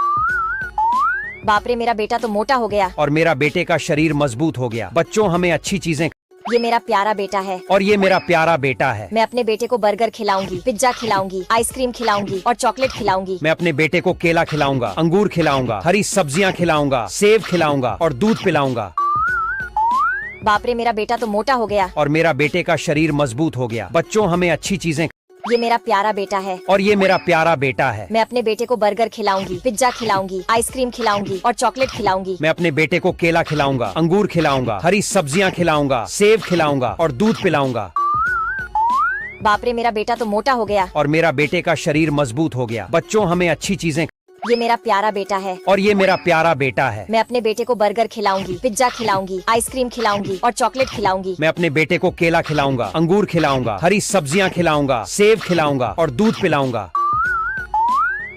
बाप रे, मेरा बेटा तो मोटा हो गया। और मेरा बेटे का शरीर मजबूत हो गया। बच्चों, हमें अच्छी चीजें। ये मेरा प्यारा बेटा है और ये मेरा प्यारा बेटा है। मैं अपने बेटे को बर्गर खिलाऊंगी, पिज्जा खिलाऊंगी, आइसक्रीम खिलाऊंगी और चॉकलेट खिलाऊंगी। मैं अपने बेटे को केला खिलाऊंगा, अंगूर खिलाऊंगा, हरी सब्जियां खिलाऊंगा, सेब खिलाऊंगा और दूध पिलाऊंगा। बाप रे, मेरा बेटा तो मोटा हो गया। और मेरा बेटे का शरीर मजबूत हो गया। बच्चों, हमें अच्छी चीजें। ये मेरा प्यारा बेटा है और ये मेरा प्यारा बेटा है। मैं अपने बेटे को बर्गर खिलाऊंगी, पिज्जा खिलाऊंगी, आइसक्रीम खिलाऊंगी और चॉकलेट खिलाऊंगी। मैं अपने बेटे को केला खिलाऊंगा, अंगूर खिलाऊंगा, हरी सब्जियां खिलाऊंगा, सेब खिलाऊंगा और दूध पिलाऊंगा। बाप रे, मेरा बेटा तो मोटा हो गया। और मेरा बेटे का शरीर मजबूत हो गया। बच्चों, हमें अच्छी चीजें। ये मेरा प्यारा बेटा है और ये मेरा प्यारा बेटा है। मैं अपने बेटे को बर्गर खिलाऊंगी, पिज्जा खिलाऊंगी, आइसक्रीम खिलाऊंगी और चॉकलेट खिलाऊंगी। मैं अपने बेटे को केला खिलाऊंगा, अंगूर खिलाऊंगा, हरी सब्जियां खिलाऊंगा, सेब खिलाऊंगा और दूध पिलाऊंगा।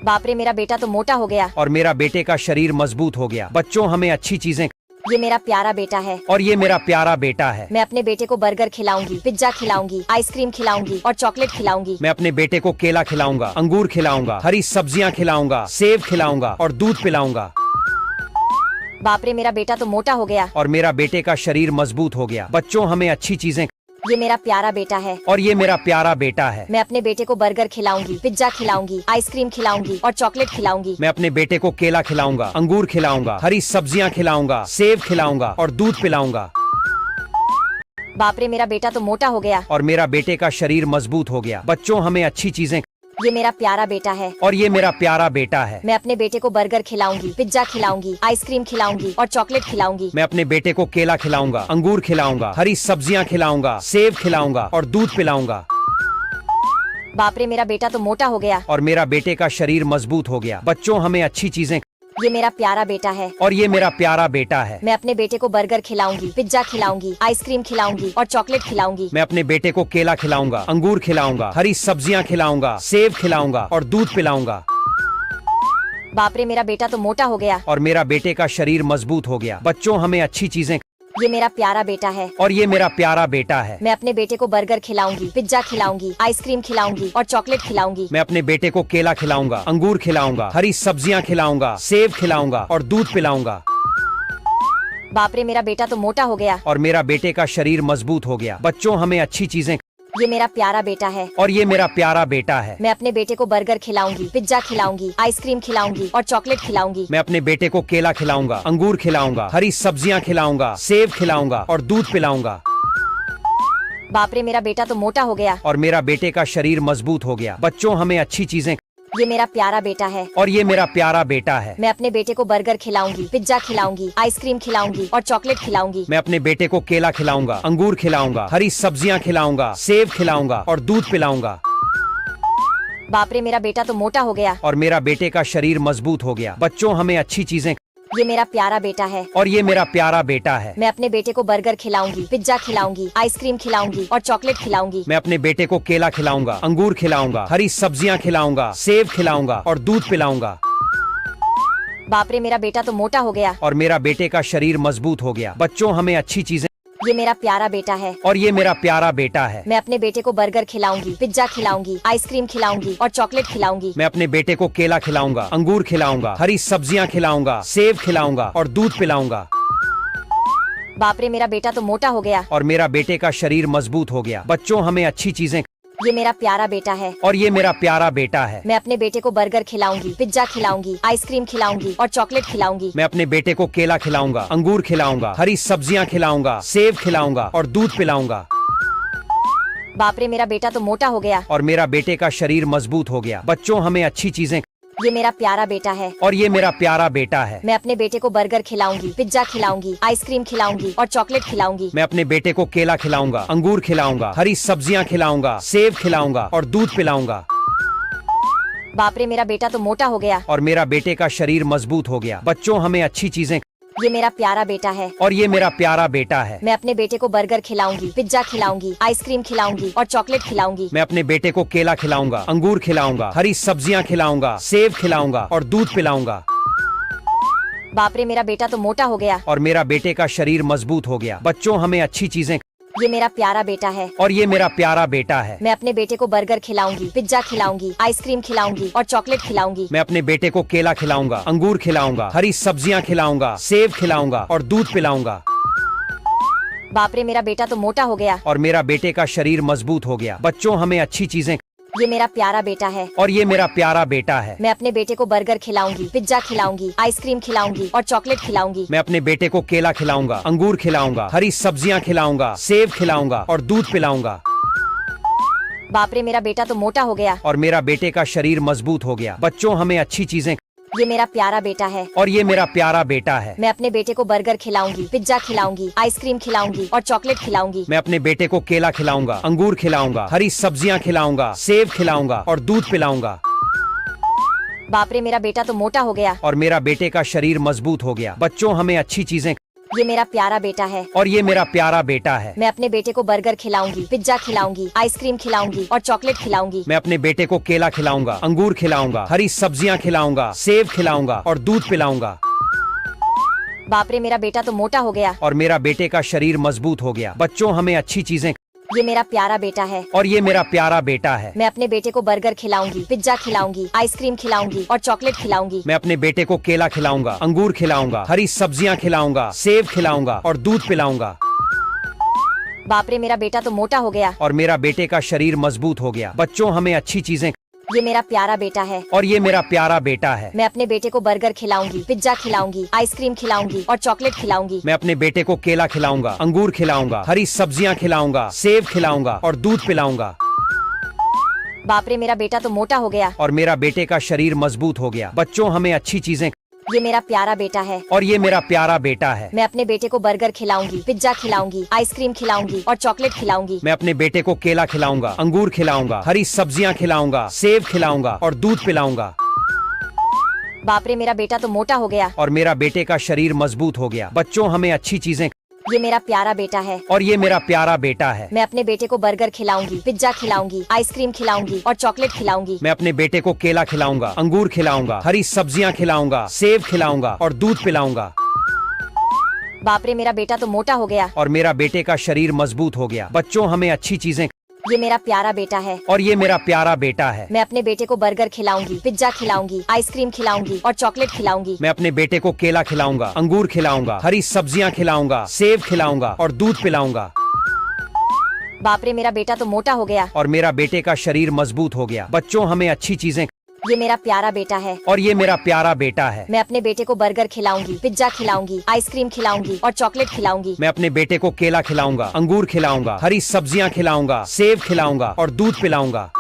बाप रे, मेरा बेटा तो मोटा हो गया। और मेरा बेटे का शरीर मजबूत हो गया। बच्चों, हमें अच्छी चीजें। ये मेरा प्यारा बेटा है और ये मेरा प्यारा बेटा है। मैं अपने बेटे को बर्गर खिलाऊंगी, पिज्जा खिलाऊंगी, आइसक्रीम खिलाऊंगी और चॉकलेट खिलाऊंगी। मैं अपने बेटे को केला खिलाऊंगा, अंगूर खिलाऊंगा, हरी सब्जियां खिलाऊंगा, सेब खिलाऊंगा और दूध पिलाऊंगा। बाप रे, मेरा बेटा तो मोटा हो गया। और मेरा बेटे का शरीर मजबूत हो गया। बच्चों, हमें अच्छी चीजें। ये मेरा प्यारा बेटा है और ये मेरा प्यारा बेटा है। मैं अपने बेटे को बर्गर खिलाऊंगी, पिज्जा खिलाऊंगी, आइसक्रीम खिलाऊंगी और चॉकलेट खिलाऊंगी। मैं अपने बेटे को केला खिलाऊंगा, अंगूर खिलाऊंगा, हरी सब्जियां खिलाऊंगा, सेब खिलाऊंगा और दूध पिलाऊंगा। बाप रे, मेरा बेटा तो मोटा हो गया। और मेरा बेटे का शरीर मजबूत हो गया। बच्चों, हमें अच्छी चीजें। ये मेरा प्यारा बेटा है और ये मेरा प्यारा बेटा है। मैं अपने बेटे को बर्गर खिलाऊंगी, पिज्जा खिलाऊंगी, आइसक्रीम खिलाऊंगी और चॉकलेट खिलाऊंगी। मैं अपने बेटे को केला खिलाऊंगा, अंगूर खिलाऊंगा, हरी सब्जियां खिलाऊंगा, सेब खिलाऊंगा और दूध पिलाऊंगा। बाप रे, मेरा बेटा तो मोटा हो गया। और मेरा बेटे का शरीर मजबूत हो गया। बच्चों, हमें अच्छी चीजें। ये मेरा प्यारा बेटा है और ये मेरा प्यारा बेटा है। मैं अपने बेटे को बर्गर खिलाऊंगी, पिज्जा खिलाऊंगी, आइसक्रीम खिलाऊंगी और चॉकलेट खिलाऊंगी। मैं अपने बेटे को केला खिलाऊंगा, अंगूर खिलाऊंगा, हरी सब्जियां खिलाऊंगा, सेब खिलाऊंगा और दूध पिलाऊंगा। बाप रे, मेरा बेटा तो मोटा हो गया। और मेरा बेटे का शरीर मजबूत हो गया। बच्चों, हमें अच्छी चीजें। ये मेरा प्यारा बेटा है और ये मेरा प्यारा बेटा है। मैं अपने बेटे को बर्गर खिलाऊंगी, पिज्जा खिलाऊंगी, आइसक्रीम खिलाऊंगी और चॉकलेट खिलाऊंगी। मैं अपने बेटे को केला खिलाऊंगा, अंगूर खिलाऊंगा, हरी सब्जियां खिलाऊंगा, सेब खिलाऊंगा और दूध पिलाऊंगा। बाप रे, मेरा बेटा तो मोटा हो गया। और मेरा बेटे का शरीर मजबूत हो गया। बच्चों, हमें अच्छी चीजें। ये मेरा प्यारा बेटा है और ये मेरा प्यारा बेटा है। मैं अपने बेटे को बर्गर खिलाऊंगी, पिज्जा खिलाऊंगी, आइसक्रीम खिलाऊंगी और चॉकलेट खिलाऊंगी। मैं अपने बेटे को केला खिलाऊंगा, अंगूर खिलाऊंगा, हरी सब्जियां खिलाऊंगा, सेब खिलाऊंगा और दूध पिलाऊंगा। बाप रे, मेरा बेटा तो मोटा हो गया। और मेरा बेटे का शरीर मजबूत हो गया। बच्चों, हमें अच्छी चीजें। ये मेरा प्यारा बेटा है और ये मेरा प्यारा बेटा है। मैं अपने बेटे को बर्गर खिलाऊंगी, पिज्जा खिलाऊंगी, आइसक्रीम खिलाऊंगी और चॉकलेट खिलाऊंगी। मैं अपने बेटे को केला खिलाऊंगा, अंगूर खिलाऊंगा, हरी सब्जियां खिलाऊंगा, सेब खिलाऊंगा और दूध पिलाऊंगा। बाप रे, मेरा बेटा तो मोटा हो गया। और मेरा बेटे का शरीर मजबूत हो गया। बच्चों, हमें अच्छी चीजें। ये मेरा प्यारा बेटा है और ये मेरा प्यारा बेटा है। मैं अपने बेटे को बर्गर खिलाऊंगी, पिज्जा खिलाऊंगी, आइसक्रीम खिलाऊंगी और चॉकलेट खिलाऊंगी। मैं अपने बेटे को केला खिलाऊंगा, अंगूर खिलाऊंगा, हरी सब्जियां खिलाऊंगा, सेब खिलाऊंगा और दूध पिलाऊंगा। बाप रे, मेरा बेटा तो मोटा हो गया। और मेरा बेटे का शरीर मजबूत हो गया। बच्चों, हमें अच्छी चीजें। ये मेरा प्यारा बेटा है और ये मेरा प्यारा बेटा है। मैं अपने बेटे को बर्गर खिलाऊंगी, पिज्जा खिलाऊंगी, आइसक्रीम खिलाऊंगी और चॉकलेट खिलाऊंगी। मैं अपने बेटे को केला खिलाऊंगा, अंगूर खिलाऊंगा, हरी सब्जियां खिलाऊंगा, सेब खिलाऊंगा और दूध पिलाऊंगा। बाप रे, मेरा बेटा तो मोटा हो गया। और मेरा बेटे का शरीर मजबूत हो गया। बच्चों, हमें अच्छी चीजें। ये मेरा प्यारा बेटा है और ये मेरा प्यारा बेटा है। मैं अपने बेटे को बर्गर खिलाऊंगी, पिज्जा खिलाऊंगी, आइसक्रीम खिलाऊंगी और चॉकलेट खिलाऊंगी। मैं अपने बेटे को केला खिलाऊंगा, अंगूर खिलाऊंगा, हरी सब्जियां खिलाऊंगा, सेब खिलाऊंगा और दूध पिलाऊंगा। बाप रे, मेरा बेटा तो मोटा हो गया। और मेरा बेटे का शरीर मजबूत हो गया। बच्चों, हमें अच्छी चीजें। ये मेरा प्यारा बेटा है और ये मेरा प्यारा बेटा है। मैं अपने बेटे को बर्गर खिलाऊंगी, पिज्जा खिलाऊंगी, आइसक्रीम खिलाऊंगी और चॉकलेट खिलाऊंगी। मैं अपने बेटे को केला खिलाऊंगा, अंगूर खिलाऊंगा, हरी सब्जियां खिलाऊंगा, सेब खिलाऊंगा और दूध पिलाऊंगा। बाप रे, मेरा बेटा तो मोटा हो गया। और मेरा बेटे का शरीर मजबूत हो गया। बच्चों हमें अच्छी चीजें। ये मेरा प्यारा बेटा है। और ये मेरा प्यारा बेटा है। मैं अपने बेटे को बर्गर खिलाऊंगी, पिज्जा खिलाऊंगी, आइसक्रीम खिलाऊंगी और चॉकलेट खिलाऊंगी। मैं अपने बेटे को केला खिलाऊंगा, अंगूर खिलाऊंगा, हरी सब्जियां खिलाऊंगा, सेब खिलाऊंगा और दूध पिलाऊंगा। बाप रे, मेरा बेटा तो मोटा हो गया। और मेरा बेटे का शरीर मजबूत हो गया। बच्चों हमें अच्छी चीजें। ये मेरा प्यारा बेटा है। और ये मेरा प्यारा बेटा है। मैं अपने बेटे को बर्गर खिलाऊंगी, पिज्जा खिलाऊंगी, आइसक्रीम खिलाऊंगी और चॉकलेट खिलाऊंगी। मैं अपने बेटे को केला खिलाऊंगा, अंगूर खिलाऊंगा, हरी सब्जियां खिलाऊंगा, सेब खिलाऊंगा और दूध पिलाऊंगा। बाप रे, मेरा बेटा तो मोटा हो गया। और मेरा बेटे का शरीर मजबूत हो गया। बच्चों हमें अच्छी चीजें। ये मेरा प्यारा बेटा है। और ये मेरा प्यारा बेटा है। मैं अपने बेटे को बर्गर खिलाऊंगी, पिज्जा खिलाऊंगी, आइसक्रीम खिलाऊंगी और चॉकलेट खिलाऊंगी। मैं अपने बेटे को केला खिलाऊंगा, अंगूर खिलाऊंगा, हरी सब्जियां खिलाऊंगा, सेब खिलाऊंगा और दूध पिलाऊंगा। बाप रे, मेरा बेटा तो मोटा हो गया। और मेरा बेटे का शरीर मजबूत हो गया। बच्चों हमें अच्छी चीजें। ये मेरा प्यारा बेटा है। और ये मेरा प्यारा बेटा है। मैं अपने बेटे को बर्गर खिलाऊंगी, पिज्जा खिलाऊंगी, आइसक्रीम खिलाऊंगी और चॉकलेट खिलाऊंगी। मैं अपने बेटे को केला खिलाऊंगा, अंगूर खिलाऊंगा, हरी सब्जियां खिलाऊंगा, सेब खिलाऊंगा और दूध पिलाऊंगा। बाप रे, मेरा बेटा तो मोटा हो गया। और मेरा बेटे का शरीर मजबूत हो गया। बच्चों हमें अच्छी चीजें। ये मेरा प्यारा बेटा है। और ये मेरा प्यारा बेटा है। मैं अपने बेटे को बर्गर खिलाऊंगी, पिज्जा खिलाऊंगी, आइसक्रीम खिलाऊंगी और चॉकलेट खिलाऊंगी। मैं अपने बेटे को केला खिलाऊंगा, अंगूर खिलाऊंगा, हरी सब्जियां खिलाऊंगा, सेब खिलाऊंगा और दूध पिलाऊंगा। बाप रे, मेरा बेटा तो मोटा हो गया। और मेरा बेटे का शरीर मजबूत हो गया। बच्चों हमें अच्छी चीजें। ये मेरा प्यारा बेटा है। और ये मेरा प्यारा बेटा है। मैं अपने बेटे को बर्गर खिलाऊंगी, पिज्जा खिलाऊंगी, आइसक्रीम खिलाऊंगी और चॉकलेट खिलाऊंगी। मैं अपने बेटे को केला खिलाऊंगा, अंगूर खिलाऊंगा, हरी सब्जियां खिलाऊंगा, सेब खिलाऊंगा और दूध पिलाऊंगा। बाप रे, मेरा बेटा तो मोटा हो गया। और मेरा बेटे का शरीर मजबूत हो गया। बच्चों हमें अच्छी चीजें। ये मेरा प्यारा बेटा है। और ये मेरा प्यारा बेटा है। मैं अपने बेटे को बर्गर खिलाऊंगी, पिज्जा खिलाऊंगी, आइसक्रीम खिलाऊंगी और चॉकलेट खिलाऊंगी। मैं अपने बेटे को केला खिलाऊंगा, अंगूर खिलाऊंगा, हरी सब्जियां खिलाऊंगा, सेब खिलाऊंगा और दूध पिलाऊंगा। बाप रे, मेरा बेटा तो मोटा हो गया। और मेरा बेटे का शरीर मजबूत हो गया। बच्चों हमें अच्छी चीजें। ये मेरा प्यारा बेटा है। और ये मेरा प्यारा बेटा है। मैं अपने बेटे को बर्गर खिलाऊंगी, पिज्जा खिलाऊंगी, आइसक्रीम खिलाऊंगी और चॉकलेट खिलाऊंगी। मैं अपने बेटे को केला खिलाऊंगा, अंगूर खिलाऊंगा, हरी सब्जियां खिलाऊंगा, सेब खिलाऊंगा और दूध पिलाऊंगा। बाप रे, मेरा बेटा तो मोटा हो गया। और मेरा बेटे का शरीर मजबूत हो गया। बच्चों हमें अच्छी चीजें। ये मेरा प्यारा बेटा है। और ये मेरा प्यारा बेटा है। मैं अपने बेटे को बर्गर खिलाऊंगी, पिज्जा खिलाऊंगी, आइसक्रीम खिलाऊंगी और चॉकलेट खिलाऊंगी। मैं अपने बेटे को केला खिलाऊंगा, अंगूर खिलाऊंगा, हरी सब्जियां खिलाऊंगा, सेब खिलाऊंगा और दूध पिलाऊंगा। बाप रे, मेरा बेटा तो मोटा हो गया। और मेरा बेटे का शरीर मजबूत हो गया। बच्चों हमें अच्छी चीजें। ये मेरा प्यारा बेटा है। और ये मेरा प्यारा बेटा है। मैं अपने बेटे को बर्गर खिलाऊंगी, पिज्जा खिलाऊंगी, आइसक्रीम खिलाऊंगी और चॉकलेट खिलाऊंगी। मैं अपने बेटे को केला खिलाऊंगा, अंगूर खिलाऊंगा, हरी सब्जियां खिलाऊंगा, सेब खिलाऊंगा और दूध पिलाऊंगा। बाप रे, मेरा बेटा तो मोटा हो गया। और मेरा बेटे का शरीर मजबूत हो गया। बच्चों हमें अच्छी चीजें। ये मेरा प्यारा बेटा है। और ये मेरा प्यारा बेटा है। मैं अपने बेटे को बर्गर खिलाऊंगी, पिज्जा खिलाऊंगी, आइसक्रीम खिलाऊंगी और चॉकलेट खिलाऊंगी। मैं अपने बेटे को केला खिलाऊंगा, अंगूर खिलाऊंगा, हरी सब्जियां खिलाऊंगा, सेब खिलाऊंगा और दूध पिलाऊंगा।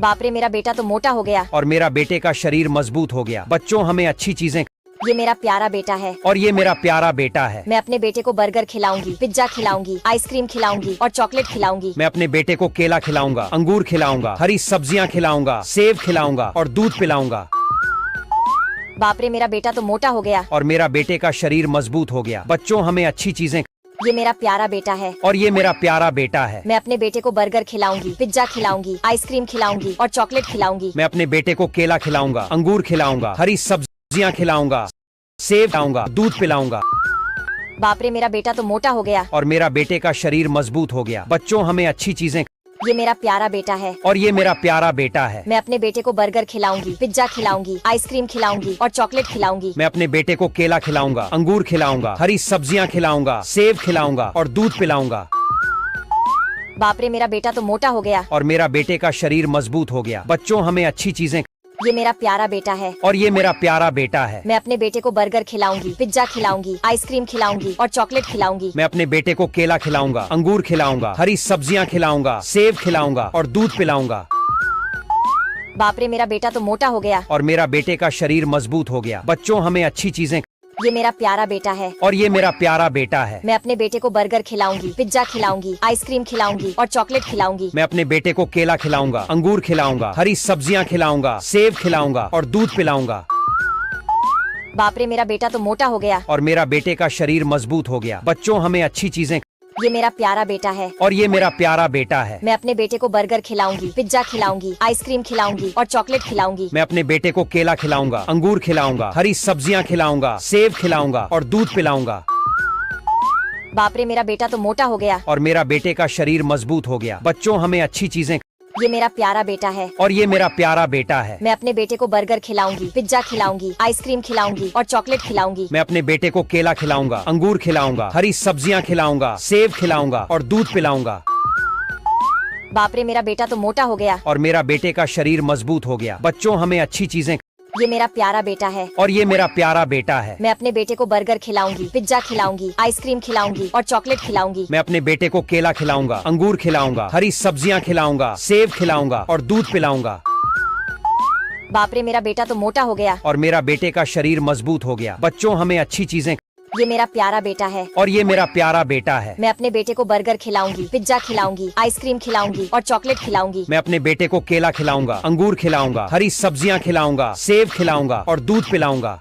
बाप रे, मेरा बेटा तो मोटा हो गया। और मेरा बेटे का शरीर मजबूत हो गया। बच्चों हमें अच्छी चीजें। ये मेरा प्यारा बेटा है। और ये मेरा प्यारा बेटा है। मैं अपने बेटे को बर्गर खिलाऊंगी, पिज्जा खिलाऊंगी, आइसक्रीम खिलाऊंगी और चॉकलेट खिलाऊंगी। मैं अपने बेटे को केला खिलाऊंगा, अंगूर खिलाऊंगा, हरी सब्जियां खिलाऊंगा, सेब खिलाऊंगा और दूध पिलाऊंगा। बाप रे, मेरा बेटा तो मोटा हो गया। और मेरा बेटे का शरीर मजबूत हो गया। बच्चों हमें अच्छी चीजें। ये मेरा प्यारा बेटा है। और ये मेरा प्यारा बेटा है। मैं अपने बेटे को बर्गर खिलाऊंगी, पिज्जा खिलाऊंगी, आइसक्रीम खिलाऊंगी और चॉकलेट खिलाऊंगी। मैं अपने बेटे को केला खिलाऊंगा, अंगूर खिलाऊंगा, हरी सब्जियां खिलाऊंगा, सेब खिलाऊंगा, दूध पिलाऊंगा। बाप रे, मेरा बेटा तो मोटा हो गया। और मेरा बेटे का शरीर मजबूत हो गया। बच्चों हमें अच्छी चीजें। ये मेरा प्यारा बेटा है। और ये मेरा प्यारा बेटा है। मैं अपने बेटे को बर्गर खिलाऊंगी, पिज्जा खिलाऊंगी, आइसक्रीम खिलाऊंगी और चॉकलेट खिलाऊंगी। मैं अपने बेटे को केला खिलाऊंगा, अंगूर खिलाऊंगा, हरी सब्जियां खिलाऊंगा, सेब खिलाऊंगा और दूध पिलाऊंगा। बाप रे, मेरा बेटा तो मोटा हो गया। और मेरा बेटे का शरीर मजबूत हो गया। बच्चों हमें अच्छी चीजें। ये मेरा प्यारा बेटा है। और ये मेरा प्यारा बेटा है। मैं अपने बेटे को बर्गर खिलाऊंगी, पिज्जा खिलाऊंगी, आइसक्रीम खिलाऊंगी और चॉकलेट खिलाऊंगी। मैं अपने बेटे को केला खिलाऊंगा, अंगूर खिलाऊंगा, हरी सब्जियां खिलाऊंगा, सेब खिलाऊंगा और दूध पिलाऊंगा। बाप रे, मेरा बेटा तो मोटा हो गया। और मेरा बेटे का शरीर मजबूत हो गया। बच्चों हमें अच्छी चीजें। ये मेरा प्यारा बेटा है और ये मेरा प्यारा बेटा है। मैं अपने बेटे को बर्गर खिलाऊंगी, पिज्जा खिलाऊंगी, आइसक्रीम खिलाऊंगी और चॉकलेट खिलाऊंगी। मैं अपने बेटे को केला खिलाऊंगा, अंगूर खिलाऊंगा, हरी सब्जियां खिलाऊंगा, सेब खिलाऊंगा और दूध पिलाऊंगा। बाप रे, मेरा बेटा तो मोटा हो गया। और मेरा बेटे का शरीर मजबूत हो गया। बच्चों, हमें अच्छी चीजें। ये मेरा प्यारा बेटा है और ये मेरा प्यारा बेटा है। मैं अपने बेटे को बर्गर खिलाऊंगी, पिज्जा खिलाऊंगी, आइसक्रीम खिलाऊंगी और चॉकलेट खिलाऊंगी। मैं अपने बेटे को केला खिलाऊंगा, अंगूर खिलाऊंगा, हरी सब्जियां खिलाऊंगा, सेब खिलाऊंगा और दूध पिलाऊंगा। बाप रे, मेरा बेटा तो मोटा हो गया। और मेरा बेटे का शरीर मजबूत हो गया। बच्चों, हमें अच्छी चीजें। ये मेरा प्यारा बेटा है और ये मेरा प्यारा बेटा है। मैं अपने बेटे को बर्गर खिलाऊंगी, पिज्जा खिलाऊंगी, आइसक्रीम खिलाऊंगी और चॉकलेट खिलाऊंगी। मैं अपने बेटे को केला खिलाऊंगा, अंगूर खिलाऊंगा, हरी सब्जियां खिलाऊंगा, सेब खिलाऊंगा और दूध पिलाऊंगा। बाप रे, मेरा बेटा तो मोटा हो गया। और मेरा बेटे का शरीर मजबूत हो गया। बच्चों, हमें अच्छी चीजें। ये मेरा प्यारा बेटा है और ये मेरा प्यारा बेटा है। मैं अपने बेटे को बर्गर खिलाऊंगी, पिज्जा खिलाऊंगी, आइसक्रीम खिलाऊंगी और चॉकलेट खिलाऊंगी। मैं अपने बेटे को केला खिलाऊंगा, अंगूर खिलाऊंगा, हरी सब्जियां खिलाऊंगा, सेब खिलाऊंगा और दूध पिलाऊंगा। बाप रे, मेरा बेटा तो मोटा हो गया। और मेरा बेटे का शरीर मजबूत हो गया। बच्चों, हमें अच्छी चीजें। ये मेरा प्यारा बेटा है और ये मेरा प्यारा बेटा है। मैं अपने बेटे को बर्गर खिलाऊंगी, पिज्जा खिलाऊंगी, आइसक्रीम खिलाऊंगी और चॉकलेट खिलाऊंगी। मैं अपने बेटे को केला खिलाऊंगा, अंगूर खिलाऊंगा, हरी सब्जियां खिलाऊंगा, सेब खिलाऊंगा और दूध पिलाऊंगा।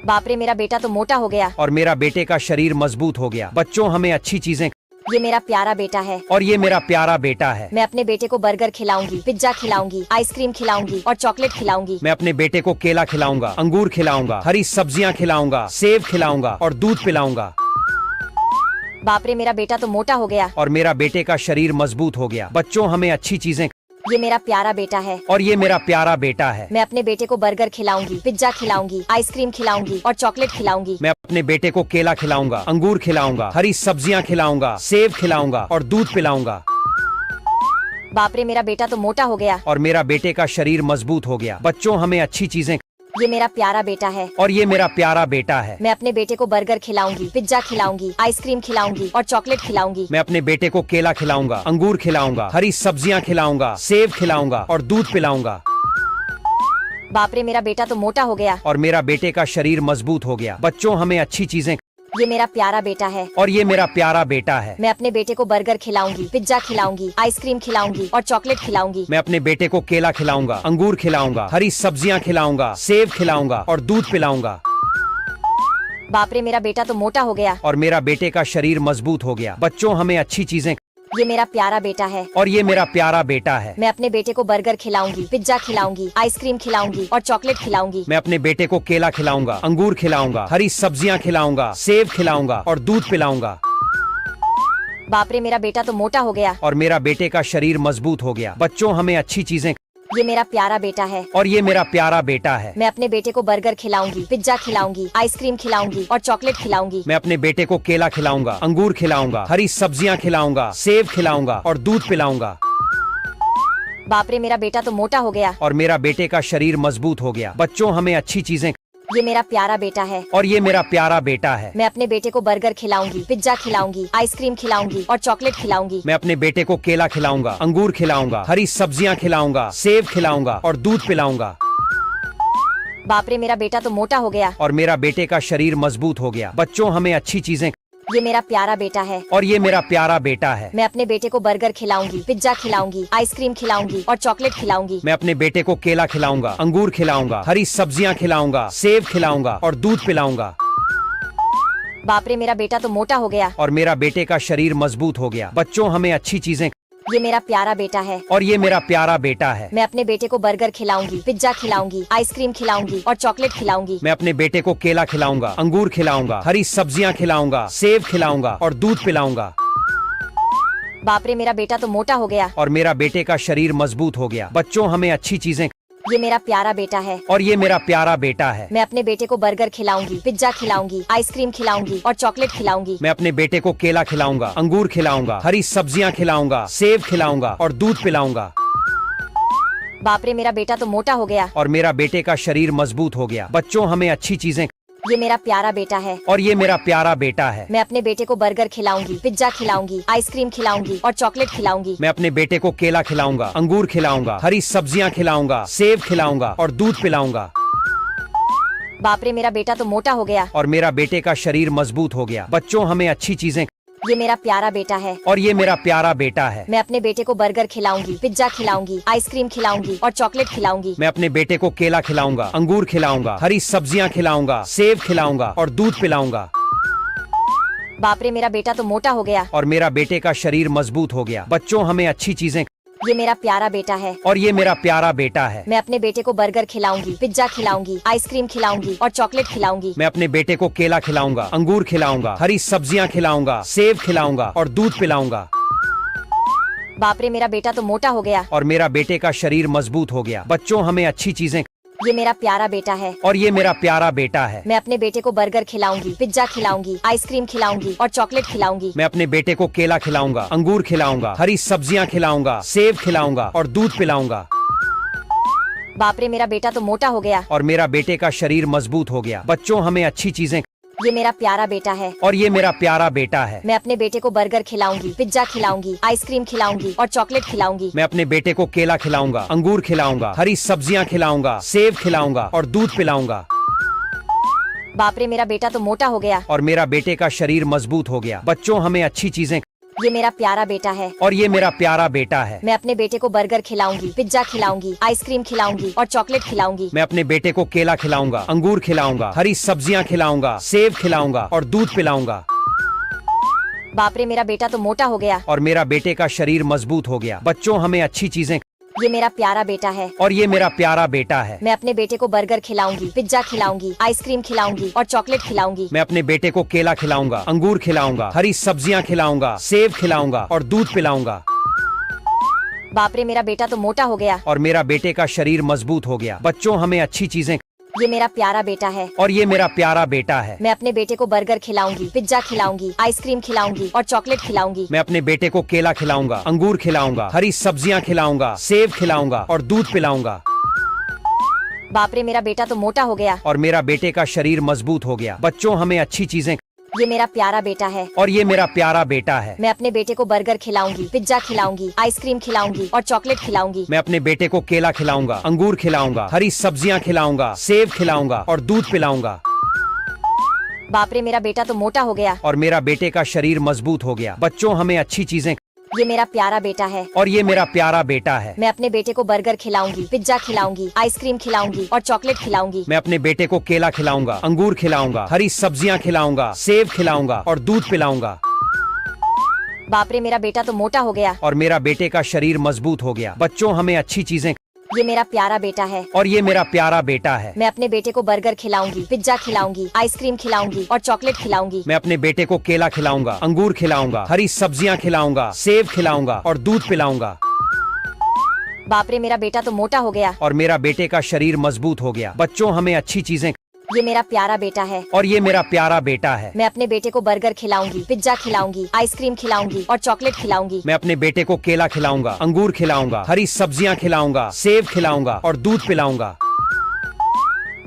बाप रे, मेरा बेटा तो मोटा हो गया। और मेरा बेटे का शरीर मजबूत हो गया। बच्चों, हमें अच्छी चीजें। ये मेरा प्यारा बेटा है और ये मेरा प्यारा बेटा है। मैं अपने बेटे को बर्गर खिलाऊंगी, पिज्जा खिलाऊंगी, आइसक्रीम खिलाऊंगी और चॉकलेट खिलाऊंगी। मैं अपने बेटे को केला खिलाऊंगा, अंगूर खिलाऊंगा, हरी सब्जियां खिलाऊंगा, सेब खिलाऊंगा और दूध पिलाऊंगा। बाप रे, मेरा बेटा तो मोटा हो गया। और मेरा बेटे का शरीर मजबूत हो गया। बच्चों, हमें अच्छी चीजें। ये मेरा प्यारा बेटा है और ये मेरा प्यारा बेटा है। मैं अपने बेटे को बर्गर खिलाऊंगी, पिज्जा खिलाऊंगी, आइसक्रीम खिलाऊंगी और चॉकलेट खिलाऊंगी। मैं अपने बेटे को केला खिलाऊंगा, अंगूर खिलाऊंगा, हरी सब्जियां खिलाऊंगा, सेब खिलाऊंगा और दूध पिलाऊंगा। बाप रे, मेरा बेटा तो मोटा हो गया। और मेरा बेटे का शरीर मजबूत हो गया। बच्चों, हमें अच्छी चीजें। ये मेरा प्यारा बेटा है और ये मेरा प्यारा बेटा है। मैं अपने बेटे को बर्गर खिलाऊंगी, पिज्जा खिलाऊंगी, आइसक्रीम खिलाऊंगी और चॉकलेट खिलाऊंगी। मैं अपने बेटे को केला खिलाऊंगा, अंगूर खिलाऊंगा, हरी सब्जियां खिलाऊंगा, सेब खिलाऊंगा और दूध पिलाऊंगा। बाप रे, मेरा बेटा तो मोटा हो गया। और मेरा बेटे का शरीर मजबूत हो गया। बच्चों, हमें अच्छी चीजें। ये मेरा प्यारा बेटा है और ये मेरा प्यारा बेटा है। मैं अपने बेटे को बर्गर खिलाऊंगी, पिज्जा खिलाऊंगी, आइसक्रीम खिलाऊंगी और चॉकलेट खिलाऊंगी। मैं अपने बेटे को केला खिलाऊंगा, अंगूर खिलाऊंगा, हरी सब्जियां खिलाऊंगा, सेब खिलाऊंगा और दूध पिलाऊंगा। बाप रे, मेरा बेटा तो मोटा हो गया। और मेरा बेटे का शरीर मजबूत हो गया। बच्चों, हमें अच्छी चीजें। ये मेरा प्यारा बेटा है और ये मेरा प्यारा बेटा है। मैं अपने बेटे को बर्गर खिलाऊंगी, पिज्जा खिलाऊंगी, आइसक्रीम खिलाऊंगी और चॉकलेट खिलाऊंगी। मैं अपने बेटे को केला खिलाऊंगा, अंगूर खिलाऊंगा, हरी सब्जियां खिलाऊंगा, सेब खिलाऊंगा और दूध पिलाऊंगा। बाप रे, मेरा बेटा तो मोटा हो गया। और मेरा बेटे का शरीर मजबूत हो गया। बच्चों, हमें अच्छी चीजें। ये मेरा प्यारा बेटा है और ये मेरा प्यारा बेटा है। मैं अपने बेटे को बर्गर खिलाऊंगी, पिज्जा खिलाऊंगी, आइसक्रीम खिलाऊंगी और चॉकलेट खिलाऊंगी। मैं अपने बेटे को केला खिलाऊंगा, अंगूर खिलाऊंगा, हरी सब्जियां खिलाऊंगा, सेब खिलाऊंगा और दूध पिलाऊंगा। बाप रे, मेरा बेटा तो मोटा हो गया। और मेरा बेटे का शरीर मजबूत हो गया। बच्चों, हमें अच्छी चीजें। ये मेरा प्यारा बेटा है और ये मेरा प्यारा बेटा है। मैं अपने बेटे को बर्गर खिलाऊंगी, पिज्जा खिलाऊंगी, आइसक्रीम खिलाऊंगी और चॉकलेट खिलाऊंगी। मैं अपने बेटे को केला खिलाऊंगा, अंगूर खिलाऊंगा, हरी सब्जियां खिलाऊंगा, सेब खिलाऊंगा और दूध पिलाऊंगा। बाप रे, मेरा बेटा तो मोटा हो गया। और मेरा बेटे का शरीर मजबूत हो गया। बच्चों, हमें अच्छी चीजें। ये मेरा प्यारा बेटा है और ये मेरा प्यारा बेटा है। मैं अपने बेटे को बर्गर खिलाऊंगी, पिज्जा खिलाऊंगी, आइसक्रीम खिलाऊंगी और चॉकलेट खिलाऊंगी। मैं अपने बेटे को केला खिलाऊंगा, अंगूर खिलाऊंगा, हरी सब्जियां खिलाऊंगा, सेब खिलाऊंगा और दूध पिलाऊंगा। बाप रे, मेरा बेटा तो मोटा हो गया। और मेरा बेटे का शरीर मजबूत हो गया। बच्चों, हमें अच्छी चीजें। ये मेरा प्यारा बेटा है और ये मेरा प्यारा बेटा है। मैं अपने बेटे को बर्गर खिलाऊंगी, पिज्जा खिलाऊंगी, आइसक्रीम खिलाऊंगी और चॉकलेट खिलाऊंगी। मैं अपने बेटे को केला खिलाऊंगा, अंगूर खिलाऊंगा, हरी सब्जियां खिलाऊंगा, सेब खिलाऊंगा और दूध पिलाऊंगा। बाप रे, मेरा बेटा तो मोटा हो गया। और मेरा बेटे का शरीर मजबूत हो गया। बच्चों, हमें अच्छी चीजें। ये मेरा प्यारा बेटा है और ये मेरा प्यारा बेटा है। मैं अपने बेटे को बर्गर खिलाऊंगी, पिज्जा खिलाऊंगी, आइसक्रीम खिलाऊंगी और चॉकलेट खिलाऊंगी। मैं अपने बेटे को केला खिलाऊंगा, अंगूर खिलाऊंगा, हरी सब्जियां खिलाऊंगा, सेब खिलाऊंगा और दूध पिलाऊंगा। बाप रे, मेरा बेटा तो मोटा हो गया। और मेरा बेटे का शरीर मजबूत हो गया। बच्चों, हमें अच्छी चीजें। ये मेरा प्यारा बेटा है और ये मेरा प्यारा बेटा है। मैं अपने बेटे को बर्गर खिलाऊंगी, पिज्जा खिलाऊंगी, आइसक्रीम खिलाऊंगी और चॉकलेट खिलाऊंगी। मैं अपने बेटे को केला खिलाऊंगा, अंगूर खिलाऊंगा, हरी सब्जियां खिलाऊंगा, सेब खिलाऊंगा और दूध पिलाऊंगा। बाप रे मेरा बेटा तो मोटा हो गया। और मेरा बेटे का शरीर मजबूत हो गया। बच्चों हमें अच्छी चीजें। ये मेरा प्यारा बेटा है। और ये मेरा प्यारा बेटा है। मैं अपने बेटे को बर्गर खिलाऊंगी, पिज्जा खिलाऊंगी, आइसक्रीम खिलाऊंगी और चॉकलेट खिलाऊंगी। मैं अपने बेटे को केला खिलाऊंगा, अंगूर खिलाऊंगा, हरी सब्जियां खिलाऊंगा, सेब खिलाऊंगा और दूध पिलाऊंगा। बाप रे मेरा बेटा तो मोटा हो गया। और मेरा बेटे का शरीर मजबूत हो गया। बच्चों हमें अच्छी चीजें। ये मेरा प्यारा बेटा है। और ये मेरा प्यारा बेटा है। मैं अपने बेटे को बर्गर खिलाऊंगी, पिज्जा खिलाऊंगी, आइसक्रीम खिलाऊंगी और चॉकलेट खिलाऊंगी। मैं अपने बेटे को केला खिलाऊंगा, अंगूर खिलाऊंगा, हरी सब्जियां खिलाऊंगा, सेब खिलाऊंगा और दूध पिलाऊंगा। बाप रे मेरा बेटा तो मोटा हो गया। और मेरा बेटे का शरीर मजबूत हो गया। बच्चों हमें अच्छी चीजें। ये मेरा प्यारा बेटा है। और ये मेरा प्यारा बेटा है। मैं अपने बेटे को बर्गर खिलाऊंगी, पिज्जा खिलाऊंगी, आइसक्रीम खिलाऊंगी और चॉकलेट खिलाऊंगी। मैं अपने बेटे को केला खिलाऊंगा, अंगूर खिलाऊंगा, हरी सब्जियां खिलाऊंगा, सेब खिलाऊंगा और दूध पिलाऊंगा। बाप रे मेरा बेटा तो मोटा हो गया। और मेरा बेटे का शरीर मजबूत हो गया। बच्चों हमें अच्छी चीजें। ये मेरा प्यारा बेटा है। और ये मेरा प्यारा बेटा है। मैं अपने बेटे को बर्गर खिलाऊंगी, पिज्जा खिलाऊंगी, आइसक्रीम खिलाऊंगी और चॉकलेट खिलाऊंगी। मैं अपने बेटे को केला खिलाऊंगा, अंगूर खिलाऊंगा, हरी सब्जियां खिलाऊंगा, सेब खिलाऊंगा और दूध पिलाऊंगा। बाप रे मेरा बेटा तो मोटा हो गया। और मेरा बेटे का शरीर मजबूत हो गया। बच्चों हमें अच्छी चीजें। ये मेरा प्यारा बेटा है। और ये मेरा प्यारा बेटा है। मैं अपने बेटे को बर्गर खिलाऊंगी, पिज्जा खिलाऊंगी, आइसक्रीम खिलाऊंगी और चॉकलेट खिलाऊंगी। मैं अपने बेटे को केला खिलाऊंगा, अंगूर खिलाऊंगा, हरी सब्जियां खिलाऊंगा, सेब खिलाऊंगा और दूध पिलाऊंगा। बाप रे मेरा बेटा तो मोटा हो गया। और मेरा बेटे का शरीर मजबूत हो गया। बच्चों हमें अच्छी चीजें। ये मेरा प्यारा बेटा है। और ये मेरा प्यारा बेटा है। मैं अपने बेटे को बर्गर खिलाऊंगी, पिज्जा खिलाऊंगी, आइसक्रीम खिलाऊंगी और चॉकलेट खिलाऊंगी। मैं अपने बेटे को केला खिलाऊंगा, अंगूर खिलाऊंगा, हरी सब्जियां खिलाऊंगा, सेब खिलाऊंगा और दूध पिलाऊंगा। बाप रे मेरा बेटा तो मोटा हो गया। और मेरा बेटे का शरीर मजबूत हो गया। बच्चों हमें अच्छी चीजें। ये मेरा प्यारा बेटा है। और ये मेरा प्यारा बेटा है। मैं अपने बेटे को बर्गर खिलाऊंगी, पिज्जा खिलाऊंगी, आइसक्रीम खिलाऊंगी और चॉकलेट खिलाऊंगी। मैं अपने बेटे को केला खिलाऊंगा, अंगूर खिलाऊंगा, हरी सब्जियां खिलाऊंगा, सेब खिलाऊंगा और दूध पिलाऊंगा। बाप रे मेरा बेटा तो मोटा हो गया। और मेरा बेटे का शरीर मजबूत हो गया। बच्चों हमें अच्छी चीजें। ये मेरा प्यारा बेटा है। और ये मेरा प्यारा बेटा है। मैं अपने बेटे को बर्गर खिलाऊंगी, पिज्जा खिलाऊंगी, आइसक्रीम खिलाऊंगी और चॉकलेट खिलाऊंगी। मैं अपने बेटे को केला खिलाऊंगा, अंगूर खिलाऊंगा, हरी सब्जियां खिलाऊंगा, सेब खिलाऊंगा और दूध पिलाऊंगा। बाप रे मेरा बेटा तो मोटा हो गया। और मेरा बेटे का शरीर मजबूत हो गया। बच्चों हमें अच्छी चीजें। ये मेरा प्यारा बेटा है। और ये मेरा प्यारा बेटा है। मैं अपने बेटे को बर्गर खिलाऊंगी, पिज्जा खिलाऊंगी, आइसक्रीम खिलाऊंगी और चॉकलेट खिलाऊंगी। मैं अपने बेटे को केला खिलाऊंगा, अंगूर खिलाऊंगा, हरी सब्जियां खिलाऊंगा, सेब खिलाऊंगा और दूध पिलाऊंगा। बाप रे मेरा बेटा तो मोटा हो गया। और मेरा बेटे का शरीर मजबूत हो गया। बच्चों हमें अच्छी चीजें। ये मेरा प्यारा बेटा है। और ये मेरा प्यारा बेटा है। मैं अपने बेटे को बर्गर खिलाऊंगी, पिज्जा खिलाऊंगी, आइसक्रीम खिलाऊंगी और चॉकलेट खिलाऊंगी। मैं अपने बेटे को केला खिलाऊंगा, अंगूर खिलाऊंगा, हरी सब्जियां खिलाऊंगा, सेब खिलाऊंगा और दूध पिलाऊंगा। बाप रे मेरा बेटा तो मोटा हो गया। और मेरा बेटे का शरीर मजबूत हो गया। बच्चों हमें अच्छी चीजें। ये मेरा प्यारा बेटा है। और ये मेरा प्यारा बेटा है। मैं अपने बेटे को बर्गर खिलाऊंगी, पिज्जा खिलाऊंगी, आइसक्रीम खिलाऊंगी और चॉकलेट खिलाऊंगी। मैं अपने बेटे को केला खिलाऊंगा, अंगूर खिलाऊंगा, हरी सब्जियां खिलाऊंगा, सेब खिलाऊंगा और दूध पिलाऊंगा।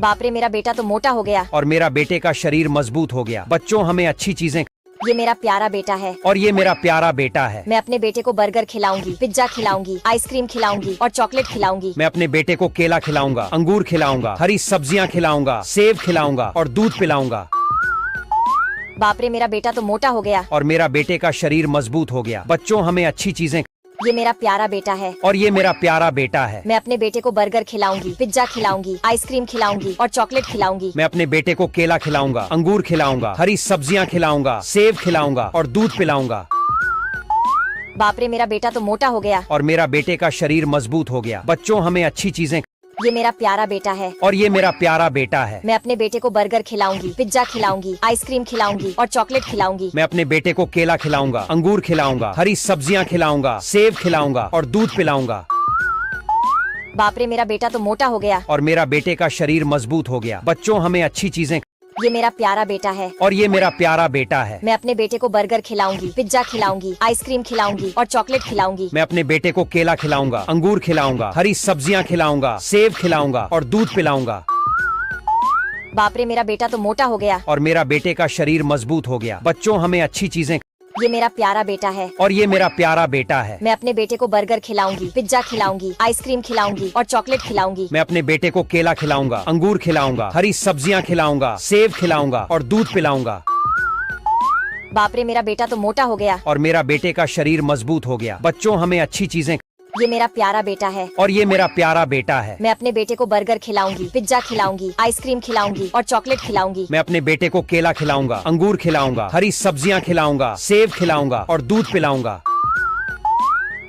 बाप रे मेरा बेटा तो मोटा हो गया। और मेरा बेटे का शरीर मजबूत हो गया। बच्चों हमें अच्छी चीजें। ये मेरा प्यारा बेटा है। और ये मेरा प्यारा बेटा है। मैं अपने बेटे को बर्गर खिलाऊंगी, पिज्जा खिलाऊंगी, आइसक्रीम खिलाऊंगी और चॉकलेट खिलाऊंगी। मैं अपने बेटे को केला खिलाऊंगा, अंगूर खिलाऊंगा, हरी सब्जियां खिलाऊंगा, सेब खिलाऊंगा और दूध पिलाऊंगा। बाप रे मेरा बेटा तो मोटा हो गया। और मेरा बेटे का शरीर मजबूत हो गया। बच्चों हमें अच्छी चीजें। ये मेरा प्यारा बेटा है। और ये मेरा प्यारा बेटा है। मैं अपने बेटे को बर्गर खिलाऊंगी, पिज्जा खिलाऊंगी, आइसक्रीम खिलाऊंगी और चॉकलेट खिलाऊंगी। मैं अपने बेटे को केला खिलाऊंगा, अंगूर खिलाऊंगा, हरी सब्जियां खिलाऊंगा, सेब खिलाऊंगा और दूध पिलाऊंगा। बाप रे मेरा बेटा तो मोटा हो गया। और मेरा बेटे का शरीर मजबूत हो गया। बच्चों हमें अच्छी चीजें। ये मेरा प्यारा बेटा है। और ये मेरा प्यारा बेटा है। मैं अपने बेटे को बर्गर खिलाऊंगी, पिज्जा खिलाऊंगी, आइसक्रीम खिलाऊंगी और चॉकलेट खिलाऊंगी। मैं अपने बेटे को केला खिलाऊंगा, अंगूर खिलाऊंगा, हरी सब्जियां खिलाऊंगा, सेब खिलाऊंगा और दूध पिलाऊंगा। बाप रे मेरा बेटा तो मोटा हो गया। और मेरा बेटे का शरीर मजबूत हो गया। बच्चों हमें अच्छी चीजें। ये मेरा प्यारा बेटा है। और ये मेरा प्यारा बेटा है। मैं अपने बेटे को बर्गर खिलाऊंगी, पिज्जा खिलाऊंगी, आइसक्रीम खिलाऊंगी और चॉकलेट खिलाऊंगी। मैं अपने बेटे को केला खिलाऊंगा, अंगूर खिलाऊंगा, हरी सब्जियां खिलाऊंगा, सेब खिलाऊंगा और दूध पिलाऊंगा। बाप रे मेरा बेटा तो मोटा हो गया। और मेरा बेटे का शरीर मजबूत हो गया। बच्चों हमें अच्छी चीजें। ये मेरा प्यारा बेटा है और ये मेरा प्यारा बेटा है। मैं अपने बेटे को बर्गर खिलाऊंगी, पिज्जा खिलाऊंगी, आइसक्रीम खिलाऊंगी और चॉकलेट खिलाऊंगी। मैं अपने बेटे को केला खिलाऊंगा, अंगूर खिलाऊंगा, हरी सब्जियां खिलाऊंगा, सेब खिलाऊंगा और दूध पिलाऊंगा। बाप रे, मेरा बेटा तो मोटा हो गया। और मेरा बेटे का शरीर मजबूत हो गया। बच्चों, हमें अच्छी चीजें। ये मेरा प्यारा बेटा है और ये मेरा प्यारा बेटा है। मैं अपने बेटे को बर्गर खिलाऊंगी, पिज्जा खिलाऊंगी, आइसक्रीम खिलाऊंगी और चॉकलेट खिलाऊंगी। मैं अपने बेटे को केला खिलाऊंगा, अंगूर खिलाऊंगा, हरी सब्जियां खिलाऊंगा, सेब खिलाऊंगा और दूध पिलाऊंगा।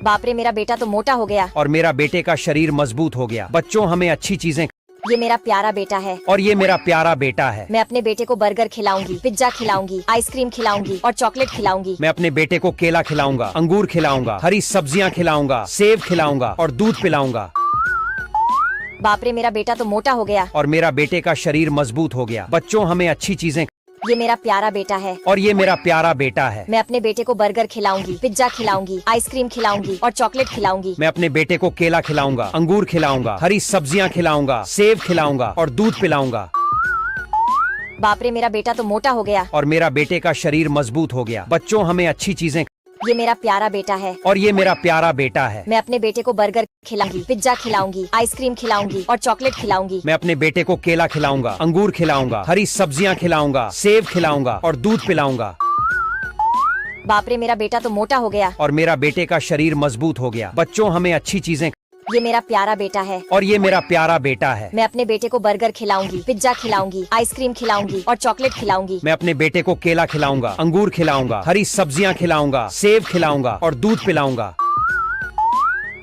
बाप रे, मेरा बेटा तो मोटा हो गया। और मेरा बेटे का शरीर मजबूत हो गया। बच्चों, हमें अच्छी चीजें। ये मेरा प्यारा बेटा है और ये मेरा प्यारा बेटा है। मैं अपने बेटे को बर्गर खिलाऊंगी, पिज्जा खिलाऊंगी, आइसक्रीम खिलाऊंगी और चॉकलेट खिलाऊंगी। मैं अपने बेटे को केला खिलाऊंगा, अंगूर खिलाऊंगा, हरी सब्जियां खिलाऊंगा, सेब खिलाऊंगा और दूध पिलाऊंगा। बाप रे, मेरा बेटा तो मोटा हो गया। और मेरा बेटे का शरीर मजबूत हो गया। बच्चों, हमें अच्छी चीजें। ये मेरा प्यारा बेटा है और ये मेरा प्यारा बेटा है। मैं अपने बेटे को बर्गर खिलाऊंगी, पिज्जा खिलाऊंगी, आइसक्रीम खिलाऊंगी और चॉकलेट खिलाऊंगी। मैं अपने बेटे को केला खिलाऊंगा, अंगूर खिलाऊंगा, हरी सब्जियां खिलाऊंगा, सेब खिलाऊंगा और दूध पिलाऊंगा। बाप रे, मेरा बेटा तो मोटा हो गया। और मेरा बेटे का शरीर मजबूत हो गया। बच्चों, हमें अच्छी चीजें। ये मेरा प्यारा बेटा है और ये मेरा प्यारा बेटा है। मैं अपने बेटे को बर्गर खिलाऊंगी, पिज्जा खिलाऊंगी, आइसक्रीम खिलाऊंगी और चॉकलेट खिलाऊंगी। मैं अपने बेटे को केला खिलाऊंगा, अंगूर खिलाऊंगा, हरी सब्जियां खिलाऊंगा, सेब खिलाऊंगा और दूध पिलाऊंगा। बाप रे, मेरा बेटा तो मोटा हो गया। और मेरा बेटे का शरीर मजबूत हो गया। बच्चों, हमें अच्छी चीजें। ये मेरा प्यारा बेटा है और ये मेरा प्यारा बेटा है। मैं अपने बेटे को बर्गर खिलाऊंगी, पिज्जा खिलाऊंगी, आइसक्रीम खिलाऊंगी और चॉकलेट खिलाऊंगी। मैं अपने बेटे को केला खिलाऊंगा, अंगूर खिलाऊंगा, हरी सब्जियां खिलाऊंगा, सेब खिलाऊंगा और दूध पिलाऊंगा।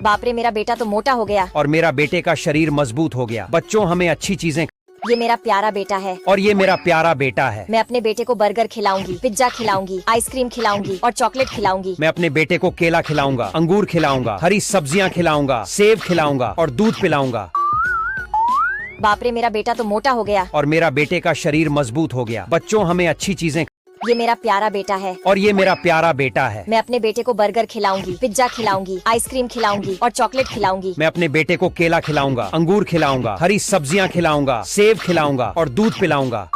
बाप रे, मेरा बेटा तो मोटा हो गया। और मेरा बेटे का शरीर मजबूत हो गया। बच्चों, हमें अच्छी चीजें। ये मेरा प्यारा बेटा है और ये मेरा प्यारा बेटा है। मैं अपने बेटे को बर्गर खिलाऊंगी, पिज्जा खिलाऊंगी, आइसक्रीम खिलाऊंगी और चॉकलेट खिलाऊंगी। मैं अपने बेटे को केला खिलाऊंगा, अंगूर खिलाऊंगा, हरी सब्जियां खिलाऊंगा, सेब खिलाऊंगा और दूध पिलाऊंगा। बाप रे, मेरा बेटा तो मोटा हो गया। और मेरा बेटे का शरीर मजबूत हो गया। बच्चों, हमें अच्छी चीजें। ये मेरा प्यारा बेटा है और ये मेरा प्यारा बेटा है। मैं अपने बेटे को बर्गर खिलाऊंगी, पिज्जा खिलाऊंगी, आइसक्रीम खिलाऊंगी और चॉकलेट खिलाऊंगी। मैं अपने बेटे को केला खिलाऊंगा, अंगूर खिलाऊंगा, हरी सब्जियां खिलाऊंगा, सेब खिलाऊंगा और दूध पिलाऊंगा।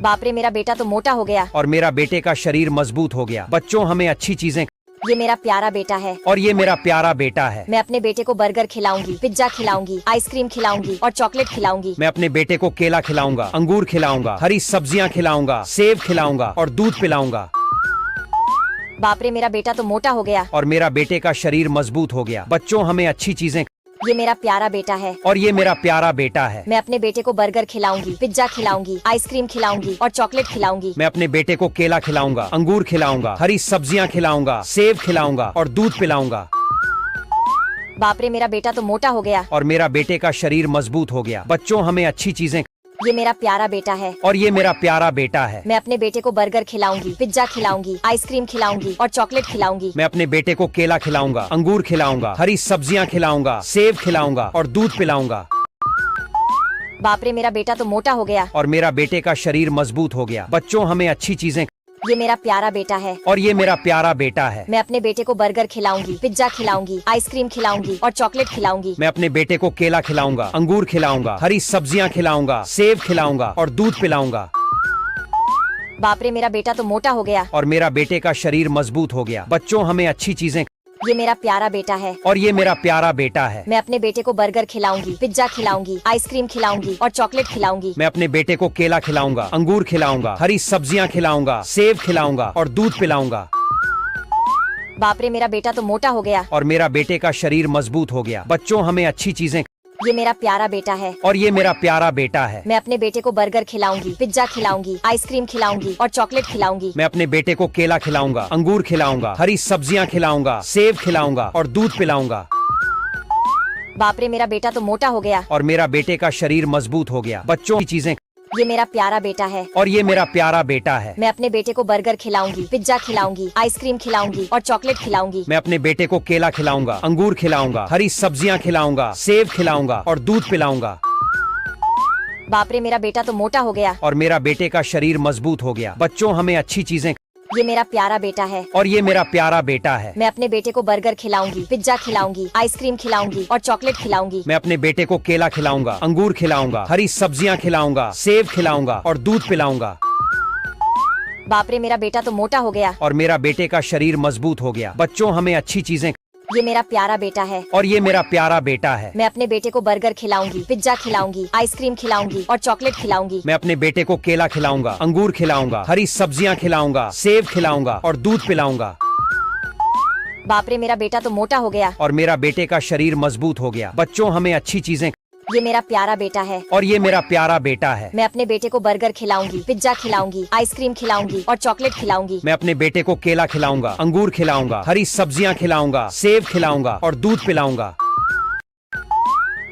बाप रे, मेरा बेटा तो मोटा हो गया। और मेरा बेटे का शरीर मजबूत हो गया। बच्चों, हमें अच्छी चीजें। ये मेरा प्यारा बेटा है और ये मेरा प्यारा बेटा है। मैं अपने बेटे को बर्गर खिलाऊंगी, पिज्जा खिलाऊंगी, आइसक्रीम खिलाऊंगी और चॉकलेट खिलाऊंगी। मैं अपने बेटे को केला खिलाऊंगा, अंगूर खिलाऊंगा, हरी सब्जियां खिलाऊंगा, सेब खिलाऊंगा और दूध पिलाऊंगा। बाप रे, मेरा बेटा तो मोटा हो गया। और मेरा बेटे का शरीर मजबूत हो गया। बच्चों, हमें अच्छी चीजें। ये मेरा प्यारा बेटा है और ये मेरा प्यारा बेटा है। मैं अपने बेटे को बर्गर खिलाऊंगी, पिज्जा खिलाऊंगी, आइसक्रीम खिलाऊंगी और चॉकलेट खिलाऊंगी। मैं अपने बेटे को केला खिलाऊंगा, अंगूर खिलाऊंगा, हरी सब्जियां खिलाऊंगा, सेब खिलाऊंगा और दूध पिलाऊंगा। बाप रे, मेरा बेटा तो मोटा हो गया। और मेरा बेटे का शरीर मजबूत हो गया। बच्चों, हमें अच्छी चीजें। ये मेरा प्यारा बेटा है और ये मेरा प्यारा बेटा है। मैं अपने बेटे को बर्गर खिलाऊंगी, पिज्जा खिलाऊंगी, आइसक्रीम खिलाऊंगी और चॉकलेट खिलाऊंगी। मैं अपने बेटे को केला खिलाऊंगा, अंगूर खिलाऊंगा, हरी सब्जियां खिलाऊंगा, सेब खिलाऊंगा और दूध पिलाऊंगा। बाप रे, मेरा बेटा तो मोटा हो गया। और मेरा बेटे का शरीर मजबूत हो गया। बच्चों, हमें अच्छी चीजें। ये मेरा प्यारा बेटा है और ये मेरा प्यारा बेटा है। मैं अपने बेटे को बर्गर खिलाऊंगी, पिज्जा खिलाऊंगी, आइसक्रीम खिलाऊंगी और चॉकलेट खिलाऊंगी। मैं अपने बेटे को केला खिलाऊंगा, अंगूर खिलाऊंगा, हरी सब्जियां खिलाऊंगा, सेब खिलाऊंगा और दूध पिलाऊंगा। बाप रे, मेरा बेटा तो मोटा हो गया। और मेरा बेटे का शरीर मजबूत हो गया। बच्चों, हमें अच्छी चीजें। ये मेरा प्यारा बेटा है और ये मेरा प्यारा बेटा है। मैं अपने बेटे को बर्गर खिलाऊंगी, पिज्जा खिलाऊंगी, आइसक्रीम खिलाऊंगी और चॉकलेट खिलाऊंगी। मैं अपने बेटे को केला खिलाऊंगा, अंगूर खिलाऊंगा, हरी सब्जियां खिलाऊंगा, सेब खिलाऊंगा और दूध पिलाऊंगा। बाप रे, मेरा बेटा तो मोटा हो गया। और मेरा बेटे का शरीर मजबूत हो गया। बच्चों, हमें अच्छी चीजें। ये मेरा प्यारा बेटा है और ये मेरा प्यारा बेटा है। मैं अपने बेटे को बर्गर खिलाऊंगी, पिज्जा खिलाऊंगी, आइसक्रीम खिलाऊंगी और चॉकलेट खिलाऊंगी। मैं अपने बेटे को केला खिलाऊंगा, अंगूर खिलाऊंगा, हरी सब्जियां खिलाऊंगा, सेब खिलाऊंगा और दूध पिलाऊंगा। बाप रे, मेरा बेटा तो मोटा हो गया। और मेरा बेटे का शरीर मजबूत हो गया। बच्चों की चीजें। ये मेरा प्यारा बेटा है और ये मेरा प्यारा बेटा है। मैं अपने बेटे को बर्गर खिलाऊंगी, पिज्जा खिलाऊंगी, आइसक्रीम खिलाऊंगी और चॉकलेट खिलाऊंगी। मैं अपने बेटे को केला खिलाऊंगा, अंगूर खिलाऊंगा, हरी सब्जियां खिलाऊंगा, सेब खिलाऊंगा और दूध पिलाऊंगा। बाप रे, मेरा बेटा तो मोटा हो गया। और मेरा बेटे का शरीर मजबूत हो गया। बच्चों, हमें अच्छी चीजें। ये मेरा प्यारा बेटा है और ये मेरा प्यारा बेटा है। मैं अपने बेटे को बर्गर खिलाऊंगी, पिज्जा खिलाऊंगी, आइसक्रीम खिलाऊंगी और चॉकलेट खिलाऊंगी। मैं अपने बेटे को केला खिलाऊंगा, अंगूर खिलाऊंगा, हरी सब्जियां खिलाऊंगा, सेब खिलाऊंगा और दूध पिलाऊंगा। बाप रे मेरा बेटा तो मोटा हो गया। और मेरा बेटे का शरीर मजबूत हो गया। बच्चों हमें अच्छी चीजें। ये मेरा प्यारा बेटा है। और ये मेरा प्यारा बेटा है। मैं अपने बेटे को बर्गर खिलाऊंगी, पिज्जा खिलाऊंगी, आइसक्रीम खिलाऊंगी और चॉकलेट खिलाऊंगी। मैं अपने बेटे को केला खिलाऊंगा, अंगूर खिलाऊंगा, हरी सब्जियां खिलाऊंगा, सेब खिलाऊंगा और दूध पिलाऊंगा। बाप रे मेरा बेटा तो मोटा हो गया। और मेरा बेटे का शरीर मजबूत हो गया। बच्चों हमें अच्छी चीजें। ये मेरा प्यारा बेटा है। और ये मेरा प्यारा बेटा है। मैं अपने बेटे को बर्गर खिलाऊंगी, पिज्जा खिलाऊंगी, आइसक्रीम खिलाऊंगी और चॉकलेट खिलाऊंगी। मैं अपने बेटे को केला खिलाऊंगा, अंगूर खिलाऊंगा, हरी सब्जियां खिलाऊंगा, सेब खिलाऊंगा और दूध पिलाऊंगा।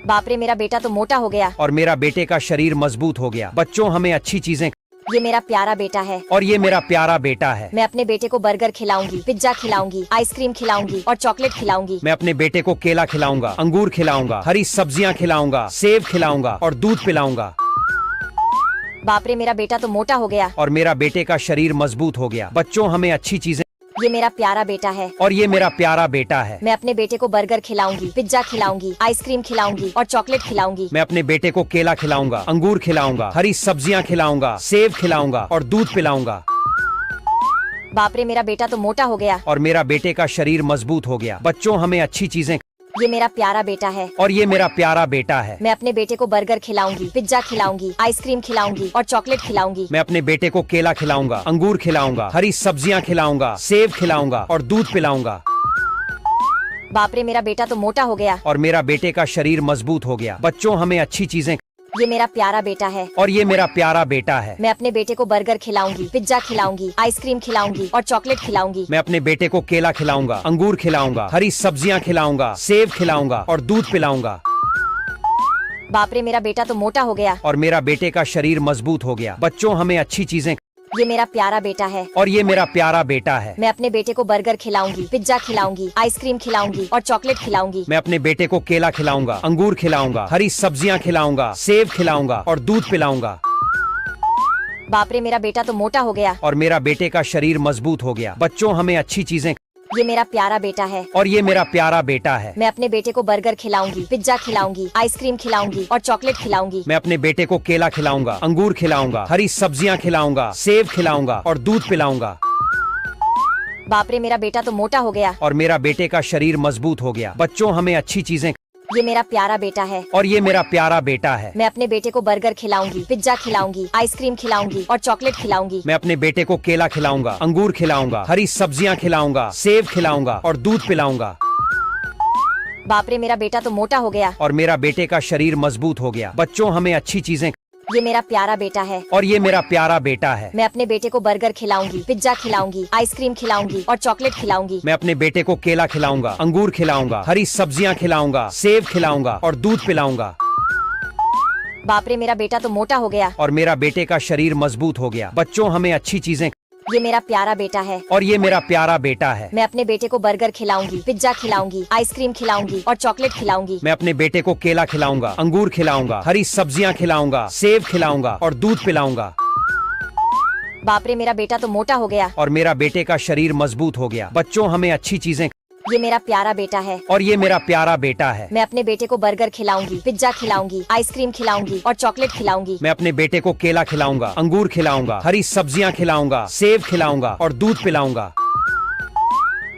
बाप रे मेरा बेटा तो मोटा हो गया। और मेरा बेटे का शरीर मजबूत हो गया। बच्चों हमें अच्छी चीजें। ये मेरा प्यारा बेटा है। और ये मेरा प्यारा बेटा है। मैं अपने बेटे को बर्गर खिलाऊंगी, पिज्जा खिलाऊंगी, आइसक्रीम खिलाऊंगी और चॉकलेट खिलाऊंगी। मैं अपने बेटे को केला खिलाऊंगा, अंगूर खिलाऊंगा, हरी सब्जियां खिलाऊंगा, सेब खिलाऊंगा और दूध पिलाऊंगा। बाप रे मेरा बेटा तो मोटा हो गया। और मेरा बेटे का शरीर मजबूत हो गया। बच्चों हमें अच्छी चीजें। ये मेरा प्यारा बेटा है। और ये मेरा प्यारा बेटा है। मैं अपने बेटे को बर्गर खिलाऊंगी, पिज्जा खिलाऊंगी, आइसक्रीम खिलाऊंगी और चॉकलेट खिलाऊंगी। मैं अपने बेटे को केला खिलाऊंगा, अंगूर खिलाऊंगा, हरी सब्जियां खिलाऊंगा, सेब खिलाऊंगा और दूध पिलाऊंगा। बाप रे मेरा बेटा तो मोटा हो गया। और मेरा बेटे का शरीर मजबूत हो गया। बच्चों हमें अच्छी चीजें। ये मेरा प्यारा बेटा है। और ये मेरा प्यारा बेटा है। मैं अपने बेटे को बर्गर खिलाऊंगी, पिज्जा खिलाऊंगी, आइसक्रीम खिलाऊंगी और चॉकलेट खिलाऊंगी। मैं अपने बेटे को केला खिलाऊंगा, अंगूर खिलाऊंगा, हरी सब्जियां खिलाऊंगा, सेब खिलाऊंगा और दूध पिलाऊंगा। बाप रे मेरा बेटा तो मोटा हो गया। और मेरा बेटे का शरीर मजबूत हो गया। बच्चों हमें अच्छी चीजें। ये मेरा प्यारा बेटा है। और ये मेरा प्यारा बेटा है। मैं अपने बेटे को बर्गर खिलाऊंगी, पिज्जा खिलाऊंगी, आइसक्रीम खिलाऊंगी और चॉकलेट खिलाऊंगी। मैं अपने बेटे को केला खिलाऊंगा, अंगूर खिलाऊंगा, हरी सब्जियां खिलाऊंगा, सेब खिलाऊंगा और दूध पिलाऊंगा। बाप रे मेरा बेटा तो मोटा हो गया। और मेरा बेटे का शरीर मजबूत हो गया। बच्चों हमें अच्छी चीजें। ये मेरा प्यारा बेटा है। और ये मेरा प्यारा बेटा है। मैं अपने बेटे को बर्गर खिलाऊंगी, पिज्जा खिलाऊंगी, आइसक्रीम खिलाऊंगी और चॉकलेट खिलाऊंगी। मैं अपने बेटे को केला खिलाऊंगा, अंगूर खिलाऊंगा, हरी सब्जियां खिलाऊंगा, सेब खिलाऊंगा और दूध पिलाऊंगा। बाप रे मेरा बेटा तो मोटा हो गया। और मेरा बेटे का शरीर मजबूत हो गया। बच्चों हमें अच्छी चीजें। ये मेरा प्यारा बेटा है। और ये मेरा प्यारा बेटा है। मैं अपने बेटे को बर्गर खिलाऊंगी, पिज्जा खिलाऊंगी, आइसक्रीम खिलाऊंगी और चॉकलेट खिलाऊंगी। मैं अपने बेटे को केला खिलाऊंगा, अंगूर खिलाऊंगा, हरी सब्जियां खिलाऊंगा, सेब खिलाऊंगा और दूध पिलाऊंगा। बाप रे मेरा बेटा तो मोटा हो गया। और मेरा बेटे का शरीर मजबूत हो गया। बच्चों हमें अच्छी चीजें। ये मेरा प्यारा बेटा है। और ये मेरा प्यारा बेटा है। मैं अपने बेटे को बर्गर खिलाऊंगी, पिज्जा खिलाऊंगी, आइसक्रीम खिलाऊंगी और चॉकलेट खिलाऊंगी। मैं अपने बेटे को केला खिलाऊंगा, अंगूर खिलाऊंगा, हरी सब्जियां खिलाऊंगा, सेब खिलाऊंगा और दूध पिलाऊंगा। बाप रे मेरा बेटा तो मोटा हो गया। और मेरा बेटे का शरीर मजबूत हो गया। बच्चों हमें अच्छी चीजें। ये मेरा प्यारा बेटा है। और ये मेरा प्यारा बेटा है। मैं अपने बेटे को बर्गर खिलाऊंगी, पिज्जा खिलाऊंगी, आइसक्रीम खिलाऊंगी और चॉकलेट खिलाऊंगी। मैं अपने बेटे को केला खिलाऊंगा, अंगूर खिलाऊंगा, हरी सब्जियां खिलाऊंगा, सेब खिलाऊंगा और दूध पिलाऊंगा। बाप रे मेरा बेटा तो मोटा हो गया। और मेरा बेटे का शरीर मजबूत हो गया। बच्चों हमें अच्छी चीजें। ये मेरा प्यारा बेटा है। और ये मेरा प्यारा बेटा है। मैं अपने बेटे को बर्गर खिलाऊंगी, पिज्जा खिलाऊंगी, आइसक्रीम खिलाऊंगी और चॉकलेट खिलाऊंगी। मैं अपने बेटे को केला खिलाऊंगा, अंगूर खिलाऊंगा, हरी सब्जियां खिलाऊंगा, सेब खिलाऊंगा और दूध पिलाऊंगा। बाप रे मेरा बेटा तो मोटा हो गया। और मेरा बेटे का शरीर मजबूत हो गया। बच्चों हमें अच्छी चीजें। ये मेरा प्यारा बेटा है। और ये मेरा प्यारा बेटा है। मैं अपने बेटे को बर्गर खिलाऊंगी, पिज्जा खिलाऊंगी, आइसक्रीम खिलाऊंगी और चॉकलेट खिलाऊंगी। मैं अपने बेटे को केला खिलाऊंगा, अंगूर खिलाऊंगा, हरी सब्जियां खिलाऊंगा, सेब खिलाऊंगा और दूध पिलाऊंगा।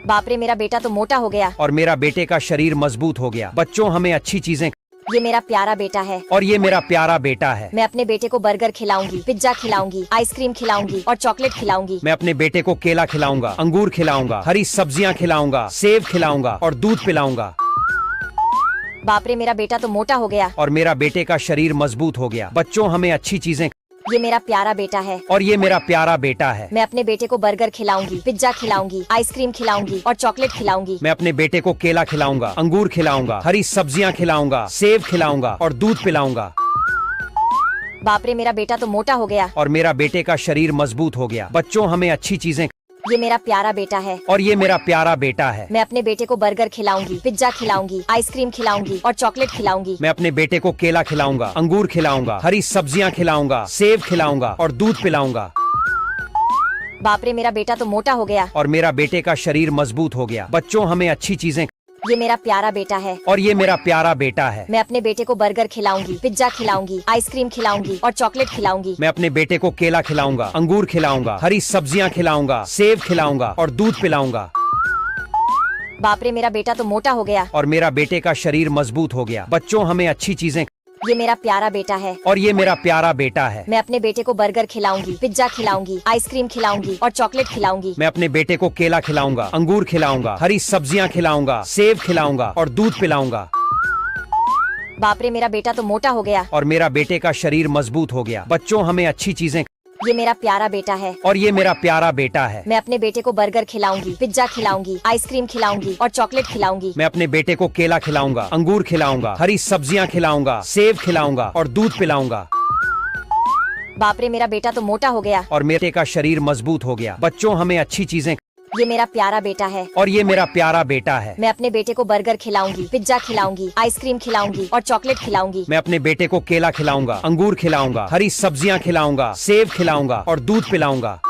बाप रे मेरा बेटा तो मोटा हो गया। और मेरा बेटे का शरीर मजबूत हो गया। बच्चों हमें अच्छी चीजें। ये मेरा प्यारा बेटा है। और ये मेरा प्यारा बेटा है। मैं अपने बेटे को बर्गर खिलाऊंगी, पिज्जा खिलाऊंगी, आइसक्रीम खिलाऊंगी और चॉकलेट खिलाऊंगी। मैं अपने बेटे को केला खिलाऊंगा, अंगूर खिलाऊंगा, हरी सब्जियां खिलाऊंगा, सेब खिलाऊंगा और दूध पिलाऊंगा। बाप रे मेरा बेटा तो मोटा हो गया। और मेरा बेटे का शरीर मजबूत हो गया। बच्चों हमें अच्छी चीजें। ये मेरा प्यारा बेटा है। और ये मेरा प्यारा बेटा है। मैं अपने बेटे को बर्गर खिलाऊंगी, पिज्जा खिलाऊंगी, आइसक्रीम खिलाऊंगी और चॉकलेट खिलाऊंगी। मैं अपने बेटे को केला खिलाऊंगा, अंगूर खिलाऊंगा, हरी सब्जियां खिलाऊंगा, सेब खिलाऊंगा और दूध पिलाऊंगा। बाप रे मेरा बेटा तो मोटा हो गया। और मेरा बेटे का शरीर मजबूत हो गया। बच्चों हमें अच्छी चीजें। ये मेरा प्यारा बेटा है। और ये मेरा प्यारा बेटा है। मैं अपने बेटे को बर्गर खिलाऊंगी, पिज्जा खिलाऊंगी, आइसक्रीम खिलाऊंगी और चॉकलेट खिलाऊंगी। मैं अपने बेटे को केला खिलाऊंगा, अंगूर खिलाऊंगा, हरी सब्जियां खिलाऊंगा, सेब खिलाऊंगा और दूध पिलाऊंगा। बाप रे मेरा बेटा तो मोटा हो गया। और मेरा बेटे का शरीर मजबूत हो गया। बच्चों हमें अच्छी चीजें। ये मेरा प्यारा बेटा है और ये मेरा प्यारा बेटा है। मैं अपने बेटे को बर्गर खिलाऊंगी, पिज्जा खिलाऊंगी, आइसक्रीम खिलाऊंगी और चॉकलेट खिलाऊंगी। मैं अपने बेटे को केला खिलाऊंगा, अंगूर खिलाऊंगा, हरी सब्जियां खिलाऊंगा, सेब खिलाऊंगा और दूध पिलाऊंगा। बाप रे, मेरा बेटा तो मोटा हो गया। और मेरा बेटे का शरीर मजबूत हो गया। बच्चों, हमें अच्छी चीजें। ये मेरा प्यारा बेटा है और ये मेरा प्यारा बेटा है। मैं अपने बेटे को बर्गर खिलाऊंगी, पिज्जा खिलाऊंगी, आइसक्रीम खिलाऊंगी और चॉकलेट खिलाऊंगी। मैं अपने बेटे को केला खिलाऊंगा, अंगूर खिलाऊंगा, हरी सब्जियां खिलाऊंगा, सेब खिलाऊंगा और दूध पिलाऊंगा। बाप रे, मेरा बेटा तो मोटा हो गया। और मेरा बेटे का शरीर मजबूत हो गया। बच्चों, हमें अच्छी चीजें। ये मेरा प्यारा बेटा है और ये मेरा प्यारा बेटा है। मैं अपने बेटे को बर्गर खिलाऊंगी, पिज्जा खिलाऊंगी, आइसक्रीम खिलाऊंगी और चॉकलेट खिलाऊंगी। मैं अपने बेटे को केला खिलाऊंगा, अंगूर खिलाऊंगा, हरी सब्जियां खिलाऊंगा, सेब खिलाऊंगा और दूध पिलाऊंगा। बाप रे, मेरा बेटा तो मोटा हो गया। और मेरे का शरीर मजबूत हो गया। बच्चों, हमें अच्छी चीजें। ये मेरा प्यारा बेटा है और ये मेरा प्यारा बेटा है। मैं अपने बेटे को बर्गर खिलाऊंगी, पिज्जा खिलाऊंगी, आइसक्रीम खिलाऊंगी और चॉकलेट खिलाऊंगी। मैं अपने बेटे को केला खिलाऊंगा, अंगूर खिलाऊंगा, हरी सब्जियां खिलाऊंगा, सेब खिलाऊंगा और दूध पिलाऊंगा।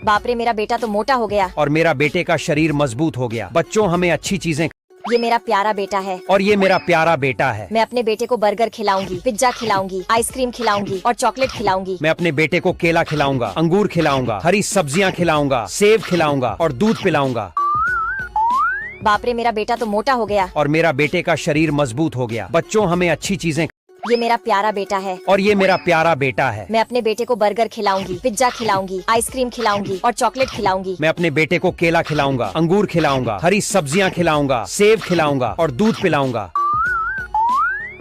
बाप रे, मेरा बेटा तो मोटा हो गया। और मेरा बेटे का शरीर मजबूत हो गया। बच्चों, हमें अच्छी चीजें। ये मेरा प्यारा बेटा है और ये मेरा प्यारा बेटा है। मैं अपने बेटे को बर्गर खिलाऊंगी, पिज्जा खिलाऊंगी, आइसक्रीम खिलाऊंगी और चॉकलेट खिलाऊंगी। मैं अपने बेटे को केला खिलाऊंगा, अंगूर खिलाऊंगा, हरी सब्जियां खिलाऊंगा, सेब खिलाऊंगा और दूध पिलाऊंगा। बाप रे, मेरा बेटा तो मोटा हो गया। और मेरा बेटे का शरीर मजबूत हो गया। बच्चों, हमें अच्छी चीजें। ये मेरा प्यारा बेटा है और ये मेरा प्यारा बेटा है। मैं अपने बेटे को बर्गर खिलाऊंगी, पिज्जा खिलाऊंगी, आइसक्रीम खिलाऊंगी और चॉकलेट खिलाऊंगी। मैं अपने बेटे को केला खिलाऊंगा, अंगूर खिलाऊंगा, हरी सब्जियां खिलाऊंगा, सेब खिलाऊंगा और दूध पिलाऊंगा।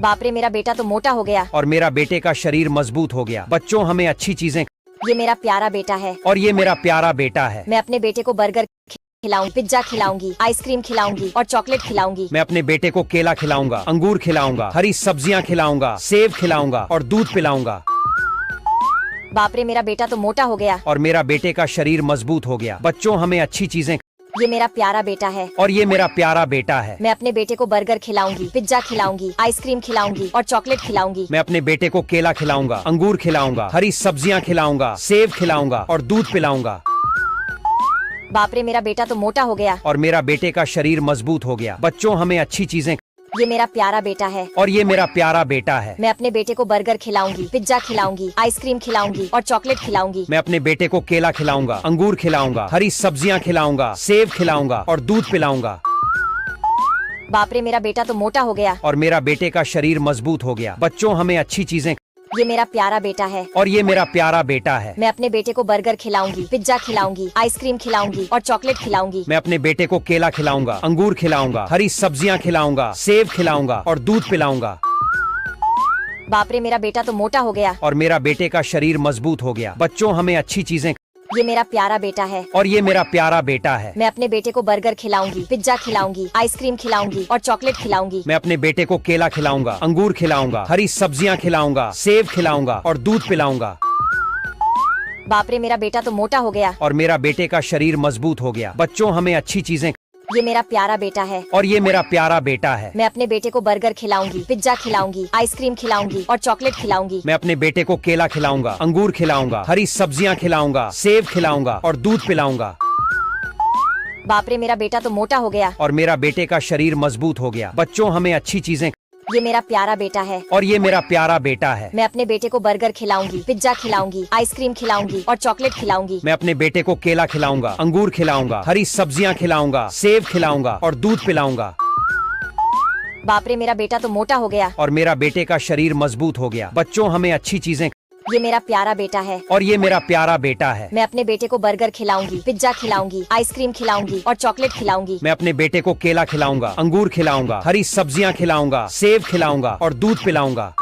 बाप रे, मेरा बेटा तो मोटा हो गया। और मेरा बेटे का शरीर मजबूत हो गया। बच्चों, हमें अच्छी चीजें। ये मेरा प्यारा बेटा है और ये मेरा प्यारा बेटा है। मैं अपने बेटे को बर्गर खिलाऊंगी, पिज्जा खिलाऊंगी, आइसक्रीम खिलाऊंगी और चॉकलेट खिलाऊंगी। मैं अपने बेटे को केला खिलाऊंगा, अंगूर खिलाऊंगा, हरी सब्जियां खिलाऊंगा, सेब खिलाऊंगा और दूध पिलाऊंगा। बाप रे, मेरा बेटा तो मोटा हो गया। और मेरा बेटे का शरीर मजबूत हो गया। बच्चों, हमें अच्छी चीजें। ये मेरा प्यारा बेटा है और ये मेरा प्यारा बेटा है। मैं अपने बेटे को बर्गर खिलाऊंगी, पिज्जा खिलाऊंगी, आइसक्रीम खिलाऊंगी और चॉकलेट खिलाऊंगी। मैं अपने बेटे को केला खिलाऊंगा, अंगूर खिलाऊंगा, हरी सब्जियां खिलाऊंगा, सेब खिलाऊंगा और दूध पिलाऊंगा। बाप रे, मेरा बेटा तो मोटा हो गया। और मेरा बेटे का शरीर मजबूत हो गया। बच्चों, हमें अच्छी चीजें। ये मेरा प्यारा बेटा है और ये मेरा प्यारा बेटा है। मैं अपने बेटे को बर्गर खिलाऊंगी, पिज्जा खिलाऊंगी, आइसक्रीम खिलाऊंगी और चॉकलेट खिलाऊंगी। मैं अपने बेटे को केला खिलाऊंगा, अंगूर खिलाऊंगा, हरी सब्जियां खिलाऊंगा, सेब खिलाऊंगा और दूध पिलाऊंगा। बाप रे, मेरा बेटा तो मोटा हो गया। और मेरा बेटे का शरीर मजबूत हो गया। बच्चों, हमें अच्छी चीजें। ये मेरा प्यारा बेटा है और ये मेरा प्यारा बेटा है। मैं अपने बेटे को बर्गर खिलाऊंगी, पिज्जा खिलाऊंगी, आइसक्रीम खिलाऊंगी और चॉकलेट खिलाऊंगी। मैं अपने बेटे को केला खिलाऊंगा, अंगूर खिलाऊंगा, हरी सब्जियां खिलाऊंगा, सेब खिलाऊंगा और दूध पिलाऊंगा। बाप रे, मेरा बेटा तो मोटा हो गया। और मेरा बेटे का शरीर मजबूत हो गया। बच्चों, हमें अच्छी चीजें। ये मेरा प्यारा बेटा है और ये मेरा प्यारा बेटा है। मैं अपने बेटे को बर्गर खिलाऊंगी, पिज्जा खिलाऊंगी, आइसक्रीम खिलाऊंगी और चॉकलेट खिलाऊंगी। मैं अपने बेटे को केला खिलाऊंगा, अंगूर खिलाऊंगा, हरी सब्जियां खिलाऊंगा, सेब खिलाऊंगा और दूध पिलाऊंगा। बाप रे, मेरा बेटा तो मोटा हो गया। और मेरा बेटे का शरीर मजबूत हो गया। बच्चों, हमें अच्छी चीजें। ये मेरा प्यारा बेटा है और ये मेरा प्यारा बेटा है। मैं अपने बेटे को बर्गर खिलाऊंगी, पिज्जा खिलाऊंगी, आइसक्रीम खिलाऊंगी और चॉकलेट खिलाऊंगी। मैं अपने बेटे को केला खिलाऊंगा, अंगूर खिलाऊंगा, हरी सब्जियां खिलाऊंगा, सेब खिलाऊंगा और दूध पिलाऊंगा। बाप रे, मेरा बेटा तो मोटा हो गया। और मेरा बेटे का शरीर मजबूत हो गया। बच्चों, हमें अच्छी चीजें। ये मेरा प्यारा बेटा है और ये मेरा प्यारा बेटा है। मैं अपने बेटे को बर्गर खिलाऊंगी, पिज्जा खिलाऊंगी, आइसक्रीम खिलाऊंगी और चॉकलेट खिलाऊंगी। मैं अपने बेटे को केला खिलाऊंगा, अंगूर खिलाऊंगा, हरी सब्जियां खिलाऊंगा, सेब खिलाऊंगा और दूध पिलाऊंगा। बाप रे, मेरा बेटा तो मोटा हो गया। और मेरा बेटे का शरीर मजबूत हो गया। बच्चों, हमें अच्छी चीजें। ये मेरा प्यारा बेटा है और ये मेरा प्यारा बेटा है। मैं अपने बेटे को बर्गर खिलाऊंगी, पिज्जा खिलाऊंगी, आइसक्रीम खिलाऊंगी और चॉकलेट खिलाऊंगी। मैं अपने बेटे को केला खिलाऊंगा, अंगूर खिलाऊंगा, हरी सब्जियां खिलाऊंगा, सेब खिलाऊंगा और दूध पिलाऊंगा।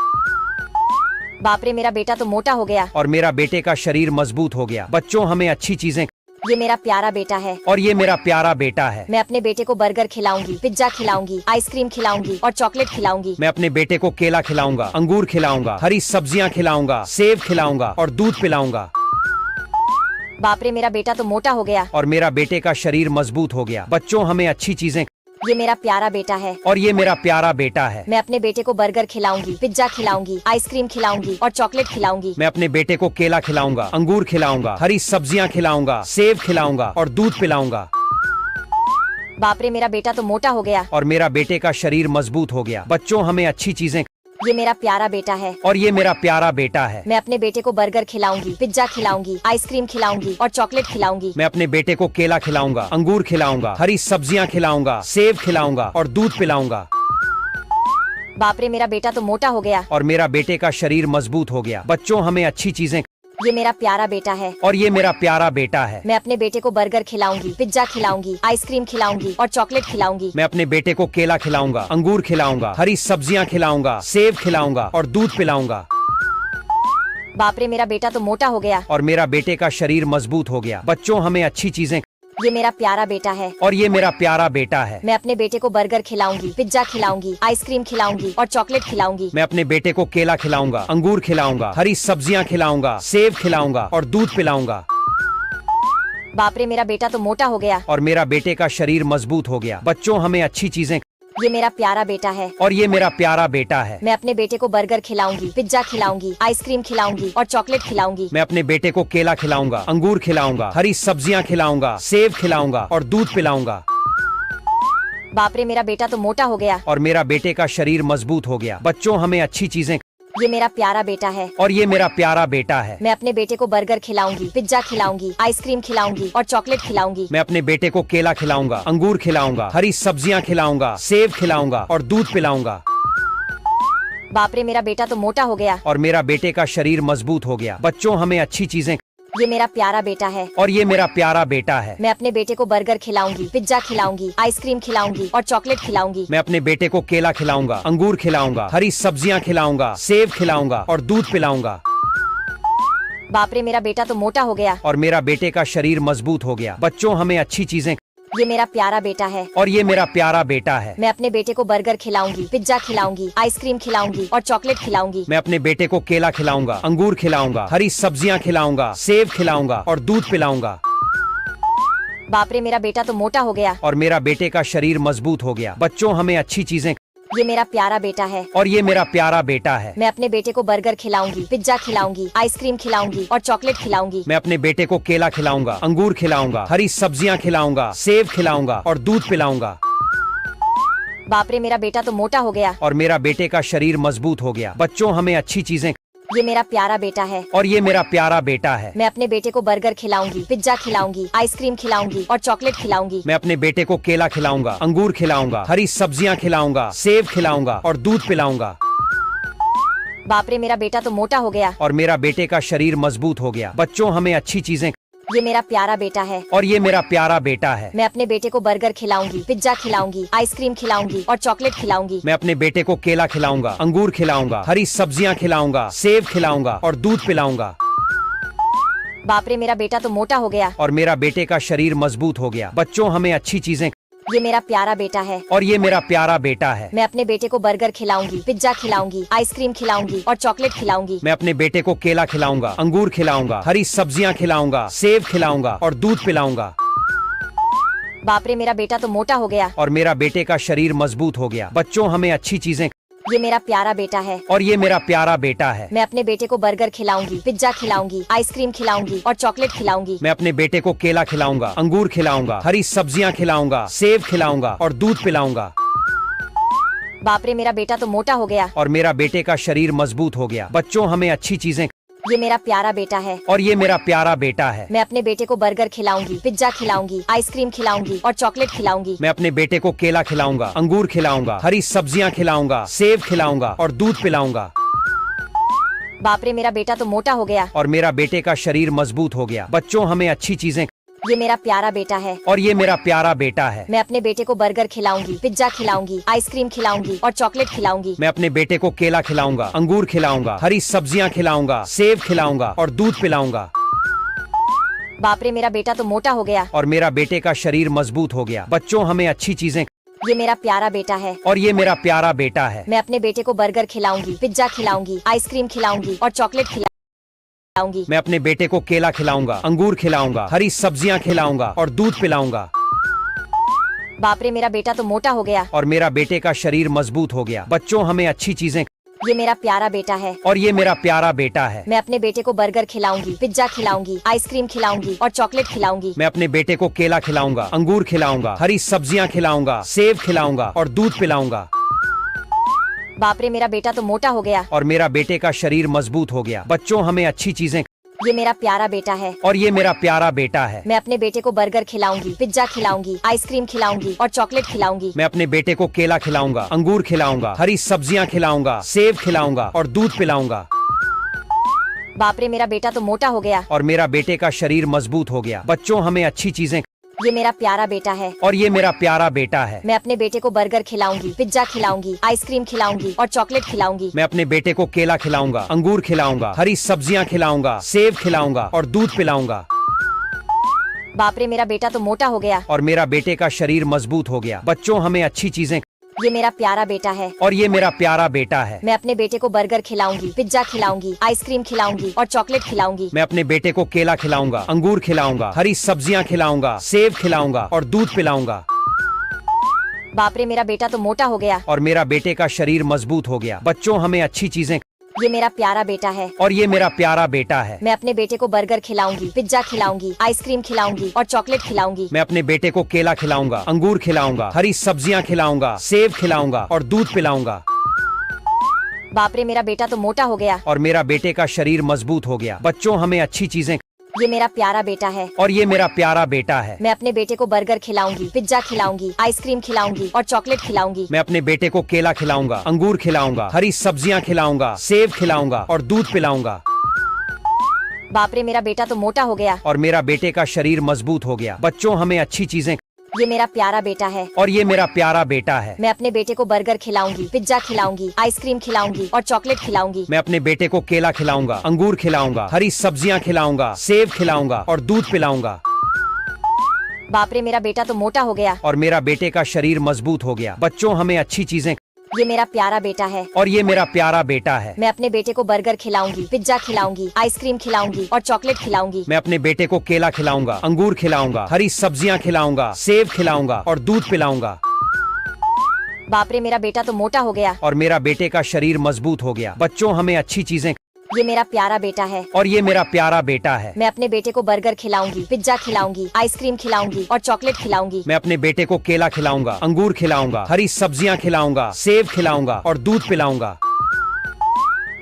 बाप रे, मेरा बेटा तो मोटा हो गया। और मेरा बेटे का शरीर मजबूत हो गया। बच्चों, हमें अच्छी चीजें। ये मेरा प्यारा बेटा है और ये मेरा प्यारा बेटा है। मैं अपने बेटे को बर्गर खिलाऊंगी, पिज्जा खिलाऊंगी, आइसक्रीम खिलाऊंगी और चॉकलेट खिलाऊंगी। मैं अपने बेटे को केला खिलाऊंगा, अंगूर खिलाऊंगा, हरी सब्जियां खिलाऊंगा, सेब खिलाऊंगा और दूध पिलाऊंगा। बाप रे, मेरा बेटा तो मोटा हो गया। और मेरा बेटे का शरीर मजबूत हो गया। बच्चों, हमें अच्छी चीजें। ये मेरा प्यारा बेटा है और ये मेरा प्यारा बेटा है। मैं अपने बेटे को बर्गर खिलाऊंगी, पिज्जा खिलाऊंगी, आइसक्रीम खिलाऊंगी और चॉकलेट खिलाऊंगी। मैं अपने बेटे को केला खिलाऊंगा, अंगूर खिलाऊंगा, हरी सब्जियां खिलाऊंगा, सेब खिलाऊंगा और दूध पिलाऊंगा। बाप रे मेरा बेटा तो मोटा हो गया। और मेरा बेटे का शरीर मजबूत हो गया। बच्चों हमें अच्छी चीजें। ये मेरा प्यारा बेटा है। और ये मेरा प्यारा बेटा है। मैं अपने बेटे को बर्गर खिलाऊंगी, पिज्जा खिलाऊंगी, आइसक्रीम खिलाऊंगी और चॉकलेट खिलाऊंगी। मैं अपने बेटे को केला खिलाऊंगा, अंगूर खिलाऊंगा, हरी सब्जियां खिलाऊंगा, सेब खिलाऊंगा और दूध पिलाऊंगा। बाप रे मेरा बेटा तो मोटा हो गया। और मेरा बेटे का शरीर मजबूत हो गया। बच्चों हमें अच्छी चीजें। ये मेरा प्यारा बेटा है। और ये मेरा प्यारा बेटा है। मैं अपने बेटे को बर्गर खिलाऊंगी, पिज्जा खिलाऊंगी, आइसक्रीम खिलाऊंगी और चॉकलेट खिलाऊंगी। मैं अपने बेटे को केला खिलाऊंगा, अंगूर खिलाऊंगा, हरी सब्जियां खिलाऊंगा, सेब खिलाऊंगा और दूध पिलाऊंगा। बाप रे मेरा बेटा तो मोटा हो गया। और मेरा बेटे का शरीर मजबूत हो गया। बच्चों हमें अच्छी चीजें। ये मेरा प्यारा बेटा है। और ये मेरा प्यारा बेटा है। मैं अपने बेटे को बर्गर खिलाऊंगी, पिज्जा खिलाऊंगी, आइसक्रीम खिलाऊंगी और चॉकलेट खिलाऊंगी। मैं अपने बेटे को केला खिलाऊंगा, अंगूर खिलाऊंगा, हरी सब्जियां खिलाऊंगा, सेब खिलाऊंगा और दूध पिलाऊंगा। बाप रे मेरा बेटा तो मोटा हो गया। और मेरा बेटे का शरीर मजबूत हो गया। बच्चों हमें अच्छी चीजें। ये मेरा प्यारा बेटा है। और ये मेरा प्यारा बेटा है। मैं अपने बेटे को बर्गर खिलाऊंगी, पिज्जा खिलाऊंगी, आइसक्रीम खिलाऊंगी और चॉकलेट खिलाऊंगी। मैं अपने बेटे को केला खिलाऊंगा, अंगूर खिलाऊंगा, हरी सब्जियां खिलाऊंगा, सेब खिलाऊंगा और दूध पिलाऊंगा। बाप रे मेरा बेटा तो मोटा हो गया। और मेरा बेटे का शरीर मजबूत हो गया। बच्चों हमें अच्छी चीजें। ये मेरा प्यारा बेटा है। और ये मेरा प्यारा बेटा है। मैं अपने बेटे को बर्गर खिलाऊंगी, पिज्जा खिलाऊंगी, आइसक्रीम खिलाऊंगी और चॉकलेट खिलाऊंगी। मैं अपने बेटे को केला खिलाऊंगा, अंगूर खिलाऊंगा, हरी सब्जियां खिलाऊंगा, सेब खिलाऊंगा और दूध पिलाऊंगा। बाप रे मेरा बेटा तो मोटा हो गया। और मेरा बेटे का शरीर मजबूत हो गया। बच्चों हमें अच्छी चीजें। ये मेरा प्यारा बेटा है। और ये मेरा प्यारा बेटा है। मैं अपने बेटे को बर्गर खिलाऊंगी, पिज्जा खिलाऊंगी, आइसक्रीम खिलाऊंगी और चॉकलेट खिलाऊंगी। मैं अपने बेटे को केला खिलाऊंगा, अंगूर खिलाऊंगा, हरी सब्जियां खिलाऊंगा, सेब खिलाऊंगा और दूध पिलाऊंगा। बाप रे मेरा बेटा तो मोटा हो गया। और मेरा बेटे का शरीर मजबूत हो गया। बच्चों हमें अच्छी चीजें। ये मेरा प्यारा बेटा है। और ये मेरा प्यारा बेटा है। मैं अपने बेटे को बर्गर खिलाऊंगी, पिज्जा खिलाऊंगी, आइसक्रीम खिलाऊंगी और चॉकलेट खिलाऊंगी। मैं अपने बेटे को केला खिलाऊंगा, अंगूर खिलाऊंगा, हरी सब्जियां खिलाऊंगा, सेब खिलाऊंगा और दूध पिलाऊंगा। बाप रे मेरा बेटा तो मोटा हो गया। और मेरा बेटे का शरीर मजबूत हो गया। बच्चों हमें अच्छी चीजें। ये मेरा प्यारा बेटा है। और ये मेरा प्यारा बेटा है। मैं अपने बेटे को बर्गर खिलाऊंगी, पिज्जा खिलाऊंगी, आइसक्रीम खिलाऊंगी और चॉकलेट खिलाऊंगी। मैं अपने बेटे को केला खिलाऊंगा, अंगूर खिलाऊंगा, हरी सब्जियां खिलाऊंगा, सेब खिलाऊंगा और दूध पिलाऊंगा। बाप रे मेरा बेटा तो मोटा हो गया। और मेरा बेटे का शरीर मजबूत हो गया। बच्चों हमें अच्छी चीजें। ये मेरा प्यारा बेटा है। और ये मेरा प्यारा बेटा है। मैं अपने बेटे को बर्गर खिलाऊंगी, पिज्जा खिलाऊंगी, आइसक्रीम खिलाऊंगी और चॉकलेट खिलाऊंगी। मैं अपने बेटे को केला खिलाऊंगा, अंगूर खिलाऊंगा, हरी सब्जियां खिलाऊंगा, सेब खिलाऊंगा और दूध पिलाऊंगा। बाप रे मेरा बेटा तो मोटा हो गया। और मेरा बेटे का शरीर मजबूत हो गया। बच्चों हमें अच्छी चीजें। ये मेरा प्यारा बेटा है। और ये मेरा प्यारा बेटा है। मैं अपने बेटे को बर्गर खिलाऊंगी, पिज्जा खिलाऊंगी, आइसक्रीम खिलाऊंगी और चॉकलेट खिलाऊंगी। मैं अपने बेटे को केला खिलाऊंगा, अंगूर खिलाऊंगा, हरी सब्जियां खिलाऊंगा, सेब खिलाऊंगा और दूध पिलाऊंगा। बाप रे मेरा बेटा तो मोटा हो गया। और मेरा बेटे का शरीर मजबूत हो गया। बच्चों हमें अच्छी चीजें। ये मेरा प्यारा बेटा है। और ये मेरा प्यारा बेटा है। मैं अपने बेटे को बर्गर खिलाऊंगी, पिज्जा खिलाऊंगी, आइसक्रीम खिलाऊंगी और चॉकलेट खिलाऊंगी। मैं अपने बेटे को केला खिलाऊंगा, अंगूर खिलाऊंगा, हरी सब्जियां खिलाऊंगा, सेब खिलाऊंगा और दूध पिलाऊंगा। बाप रे मेरा बेटा तो मोटा हो गया। और मेरा बेटे का शरीर मजबूत हो गया। बच्चों हमें अच्छी चीजें। ये मेरा प्यारा बेटा है। और ये मेरा प्यारा बेटा है। मैं अपने बेटे को बर्गर खिलाऊंगी, पिज्जा खिलाऊंगी, आइसक्रीम खिलाऊंगी और चॉकलेट खिलाऊंगी। मैं अपने बेटे को केला खिलाऊंगा, अंगूर खिलाऊंगा, हरी सब्जियां खिलाऊंगा, सेब खिलाऊंगा और दूध पिलाऊंगा। बाप रे मेरा बेटा तो मोटा हो गया। और मेरा बेटे का शरीर मजबूत हो गया। बच्चों हमें अच्छी चीजें। ये मेरा प्यारा बेटा है। और ये मेरा प्यारा बेटा है। मैं अपने बेटे को बर्गर खिलाऊंगी, पिज्जा खिलाऊंगी, आइसक्रीम खिलाऊंगी और चॉकलेट खिलाऊंगी। मैं अपने बेटे को केला खिलाऊंगा, अंगूर खिलाऊंगा, हरी सब्जियां खिलाऊंगा, सेब खिलाऊंगा और दूध पिलाऊंगा। बाप रे मेरा बेटा तो मोटा हो गया। और मेरा बेटे का शरीर मजबूत हो गया। बच्चों हमें अच्छी चीजें। ये मेरा प्यारा बेटा है। और ये मेरा प्यारा बेटा है। मैं अपने बेटे को बर्गर खिलाऊंगी, पिज्जा खिलाऊंगी, आइसक्रीम खिलाऊंगी और चॉकलेट खिलाऊंगी। मैं अपने बेटे को केला खिलाऊंगा, अंगूर खिलाऊंगा, हरी सब्जियां खिलाऊंगा, सेब खिलाऊंगा और दूध पिलाऊंगा। बाप रे मेरा बेटा तो मोटा हो गया। और मेरा बेटे का शरीर मजबूत हो गया। बच्चों हमें अच्छी चीजें। ये मेरा प्यारा बेटा है। और ये मेरा प्यारा बेटा है। मैं अपने बेटे को बर्गर खिलाऊंगी, पिज्जा खिलाऊंगी, आइसक्रीम खिलाऊंगी और चॉकलेट खिलाऊंगी। मैं अपने बेटे को केला खिलाऊंगा, अंगूर खिलाऊंगा, हरी सब्जियां खिलाऊंगा और दूध पिलाऊंगा। बाप रे मेरा बेटा तो मोटा हो गया। और मेरा बेटे का शरीर मजबूत हो गया। बच्चों हमें अच्छी चीजें। ये मेरा प्यारा बेटा है और ये मेरा प्यारा बेटा है। मैं अपने बेटे को बर्गर खिलाऊंगी, पिज्जा खिलाऊंगी, आइसक्रीम खिलाऊंगी और चॉकलेट खिलाऊंगी। मैं अपने बेटे को केला खिलाऊंगा, अंगूर खिलाऊंगा, हरी सब्जियां खिलाऊंगा, सेब खिलाऊंगा और दूध पिलाऊंगा। बाप रे, मेरा बेटा तो मोटा हो गया। और मेरा बेटे का शरीर मजबूत हो गया। बच्चों, हमें अच्छी चीजें। ये मेरा प्यारा बेटा है और ये मेरा प्यारा बेटा है। मैं अपने बेटे को बर्गर खिलाऊंगी, पिज्जा खिलाऊंगी, आइसक्रीम खिलाऊंगी और चॉकलेट खिलाऊंगी। मैं अपने बेटे को केला खिलाऊंगा, अंगूर खिलाऊंगा, हरी सब्जियां खिलाऊंगा, सेब खिलाऊंगा और दूध पिलाऊंगा। बाप रे, मेरा बेटा तो मोटा हो गया। और मेरा बेटे का शरीर मजबूत हो गया। बच्चों, हमें अच्छी चीजें। ये मेरा प्यारा बेटा है और ये मेरा प्यारा बेटा है। मैं अपने बेटे को बर्गर खिलाऊंगी, पिज्जा खिलाऊंगी, आइसक्रीम खिलाऊंगी और चॉकलेट खिलाऊंगी। मैं अपने बेटे को केला खिलाऊंगा, अंगूर खिलाऊंगा, हरी सब्जियां खिलाऊंगा, सेब खिलाऊंगा और दूध पिलाऊंगा। बाप रे, मेरा बेटा तो मोटा हो गया। और मेरा बेटे का शरीर मजबूत हो गया। बच्चों, हमें अच्छी चीजें। ये मेरा प्यारा बेटा है और ये मेरा प्यारा बेटा है। मैं अपने बेटे को बर्गर खिलाऊंगी, पिज्जा खिलाऊंगी, आइसक्रीम खिलाऊंगी और चॉकलेट खिलाऊंगी। मैं अपने बेटे को केला खिलाऊंगा, अंगूर खिलाऊंगा, हरी सब्जियां खिलाऊंगा, सेब खिलाऊंगा और दूध पिलाऊंगा। बाप रे, मेरा बेटा तो मोटा हो गया। और मेरा बेटे का शरीर मजबूत हो गया। बच्चों, हमें अच्छी चीजें। ये मेरा प्यारा बेटा है और ये मेरा प्यारा बेटा है। मैं अपने बेटे को बर्गर खिलाऊंगी, पिज्जा खिलाऊंगी, आइसक्रीम खिलाऊंगी और चॉकलेट खिलाऊंगी। मैं अपने बेटे को केला खिलाऊंगा, अंगूर खिलाऊंगा, हरी सब्जियां खिलाऊंगा, सेब खिलाऊंगा और दूध पिलाऊंगा। बाप रे, मेरा बेटा तो मोटा हो गया। और मेरा बेटे का शरीर मजबूत हो गया। बच्चों, हमें अच्छी चीजें। ये मेरा प्यारा बेटा है और ये मेरा प्यारा बेटा है। मैं अपने बेटे को बर्गर खिलाऊंगी, पिज्जा खिलाऊंगी, आइसक्रीम खिलाऊंगी और चॉकलेट खिलाऊंगी। मैं अपने बेटे को केला खिलाऊंगा, अंगूर खिलाऊंगा, हरी सब्जियां खिलाऊंगा, सेब खिलाऊंगा और दूध पिलाऊंगा। बाप रे, मेरा बेटा तो मोटा हो गया। और मेरा बेटे का शरीर मजबूत हो गया। बच्चों, हमें अच्छी चीजें। ये मेरा प्यारा बेटा है और ये मेरा प्यारा बेटा है। मैं अपने बेटे को बर्गर खिलाऊंगी, पिज्जा खिलाऊंगी, आइसक्रीम खिलाऊंगी और चॉकलेट खिलाऊंगी। मैं अपने बेटे को केला खिलाऊंगा, अंगूर खिलाऊंगा, हरी सब्जियां खिलाऊंगा, सेब खिलाऊंगा और दूध पिलाऊंगा। बाप रे, मेरा बेटा तो मोटा हो गया। और मेरा बेटे का शरीर मजबूत हो गया। बच्चों, हमें अच्छी चीजें। ये मेरा प्यारा बेटा है और ये मेरा प्यारा बेटा है। मैं अपने बेटे को बर्गर खिलाऊंगी, पिज्जा खिलाऊंगी, आइसक्रीम खिलाऊंगी और चॉकलेट खिलाऊंगी। मैं अपने बेटे को केला खिलाऊंगा, अंगूर खिलाऊंगा, हरी सब्जियां खिलाऊंगा, सेब खिलाऊंगा और दूध पिलाऊंगा। बाप रे, मेरा बेटा तो मोटा हो गया। और मेरा बेटे का शरीर मजबूत हो गया। बच्चों, हमें अच्छी चीजें। ये मेरा प्यारा बेटा है और ये मेरा प्यारा बेटा है। मैं अपने बेटे को बर्गर खिलाऊंगी, पिज्जा खिलाऊंगी, आइसक्रीम खिलाऊंगी और चॉकलेट खिलाऊंगी। मैं अपने बेटे को केला खिलाऊंगा, अंगूर खिलाऊंगा, हरी सब्जियां खिलाऊंगा, सेब खिलाऊंगा और दूध पिलाऊंगा।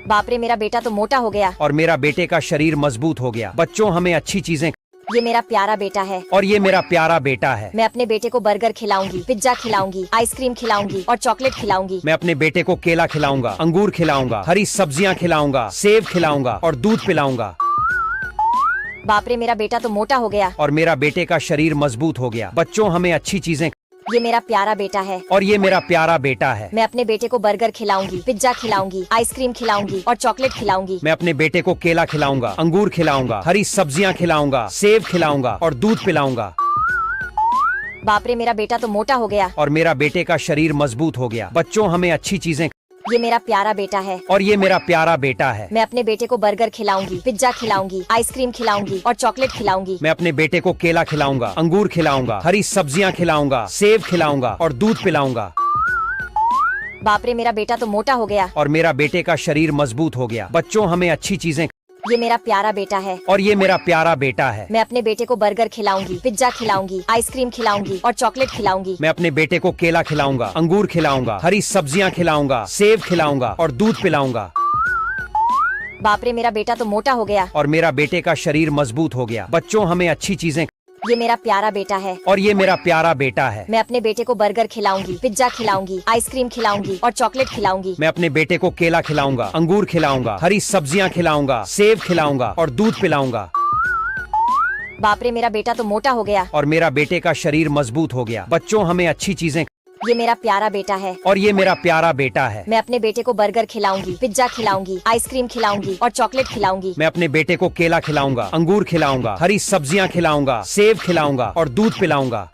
बाप रे, मेरा बेटा तो मोटा हो गया। और मेरा बेटे का शरीर मजबूत हो गया। बच्चों, हमें अच्छी चीजें। ये मेरा प्यारा बेटा है और ये मेरा प्यारा बेटा है। मैं अपने बेटे को बर्गर खिलाऊंगी, पिज्जा खिलाऊंगी, आइसक्रीम खिलाऊंगी और चॉकलेट खिलाऊंगी। मैं अपने बेटे को केला खिलाऊंगा, अंगूर खिलाऊंगा, हरी सब्जियां खिलाऊंगा, सेब खिलाऊंगा और दूध पिलाऊंगा। बाप रे, मेरा बेटा तो मोटा हो गया। और मेरा बेटे का शरीर मजबूत हो गया। बच्चों, हमें अच्छी चीजें। ये मेरा प्यारा बेटा है और ये मेरा प्यारा बेटा है। मैं अपने बेटे को बर्गर खिलाऊंगी, पिज्जा खिलाऊंगी, आइसक्रीम खिलाऊंगी और चॉकलेट खिलाऊंगी। मैं अपने बेटे को केला खिलाऊंगा, अंगूर खिलाऊंगा, हरी सब्जियां खिलाऊंगा, सेब खिलाऊंगा और दूध पिलाऊंगा। बाप रे, मेरा बेटा तो मोटा हो गया। और मेरा बेटे का शरीर मजबूत हो गया। बच्चों, हमें अच्छी चीजें। ये मेरा प्यारा बेटा है और ये मेरा प्यारा बेटा है। मैं अपने बेटे को बर्गर खिलाऊंगी, पिज्जा खिलाऊंगी, आइसक्रीम खिलाऊंगी और चॉकलेट खिलाऊंगी। मैं अपने बेटे को केला खिलाऊंगा, अंगूर खिलाऊंगा, हरी सब्जियां खिलाऊंगा, सेब खिलाऊंगा और दूध पिलाऊंगा। बाप रे, मेरा बेटा तो मोटा हो गया। और मेरा बेटे का शरीर मजबूत हो गया। बच्चों, हमें अच्छी चीजें। ये मेरा प्यारा बेटा है और ये मेरा प्यारा बेटा है। मैं अपने बेटे को बर्गर खिलाऊंगी, पिज्जा खिलाऊंगी, आइसक्रीम खिलाऊंगी और चॉकलेट खिलाऊंगी। मैं अपने बेटे को केला खिलाऊंगा, अंगूर खिलाऊंगा, हरी सब्जियां खिलाऊंगा, सेब खिलाऊंगा और दूध पिलाऊंगा। बाप रे, मेरा बेटा तो मोटा हो गया। और मेरा बेटे का शरीर मजबूत हो गया। बच्चों, हमें अच्छी चीजें। ये मेरा प्यारा बेटा है और ये मेरा प्यारा बेटा है। मैं अपने बेटे को बर्गर खिलाऊंगी, पिज्जा खिलाऊंगी, आइसक्रीम खिलाऊंगी और चॉकलेट खिलाऊंगी। मैं अपने बेटे को केला खिलाऊंगा, अंगूर खिलाऊंगा, हरी सब्जियां खिलाऊंगा, सेब खिलाऊंगा और दूध पिलाऊंगा। बाप रे, मेरा बेटा तो मोटा हो गया। और मेरा बेटे का शरीर मजबूत हो गया। बच्चों, हमें अच्छी चीजें। ये मेरा प्यारा बेटा है और ये मेरा प्यारा बेटा है। मैं अपने बेटे को बर्गर खिलाऊंगी, पिज्जा खिलाऊंगी, आइसक्रीम खिलाऊंगी और चॉकलेट खिलाऊंगी। मैं अपने बेटे को केला खिलाऊंगा, अंगूर खिलाऊंगा, हरी सब्जियां खिलाऊंगा, सेब खिलाऊंगा और दूध पिलाऊंगा।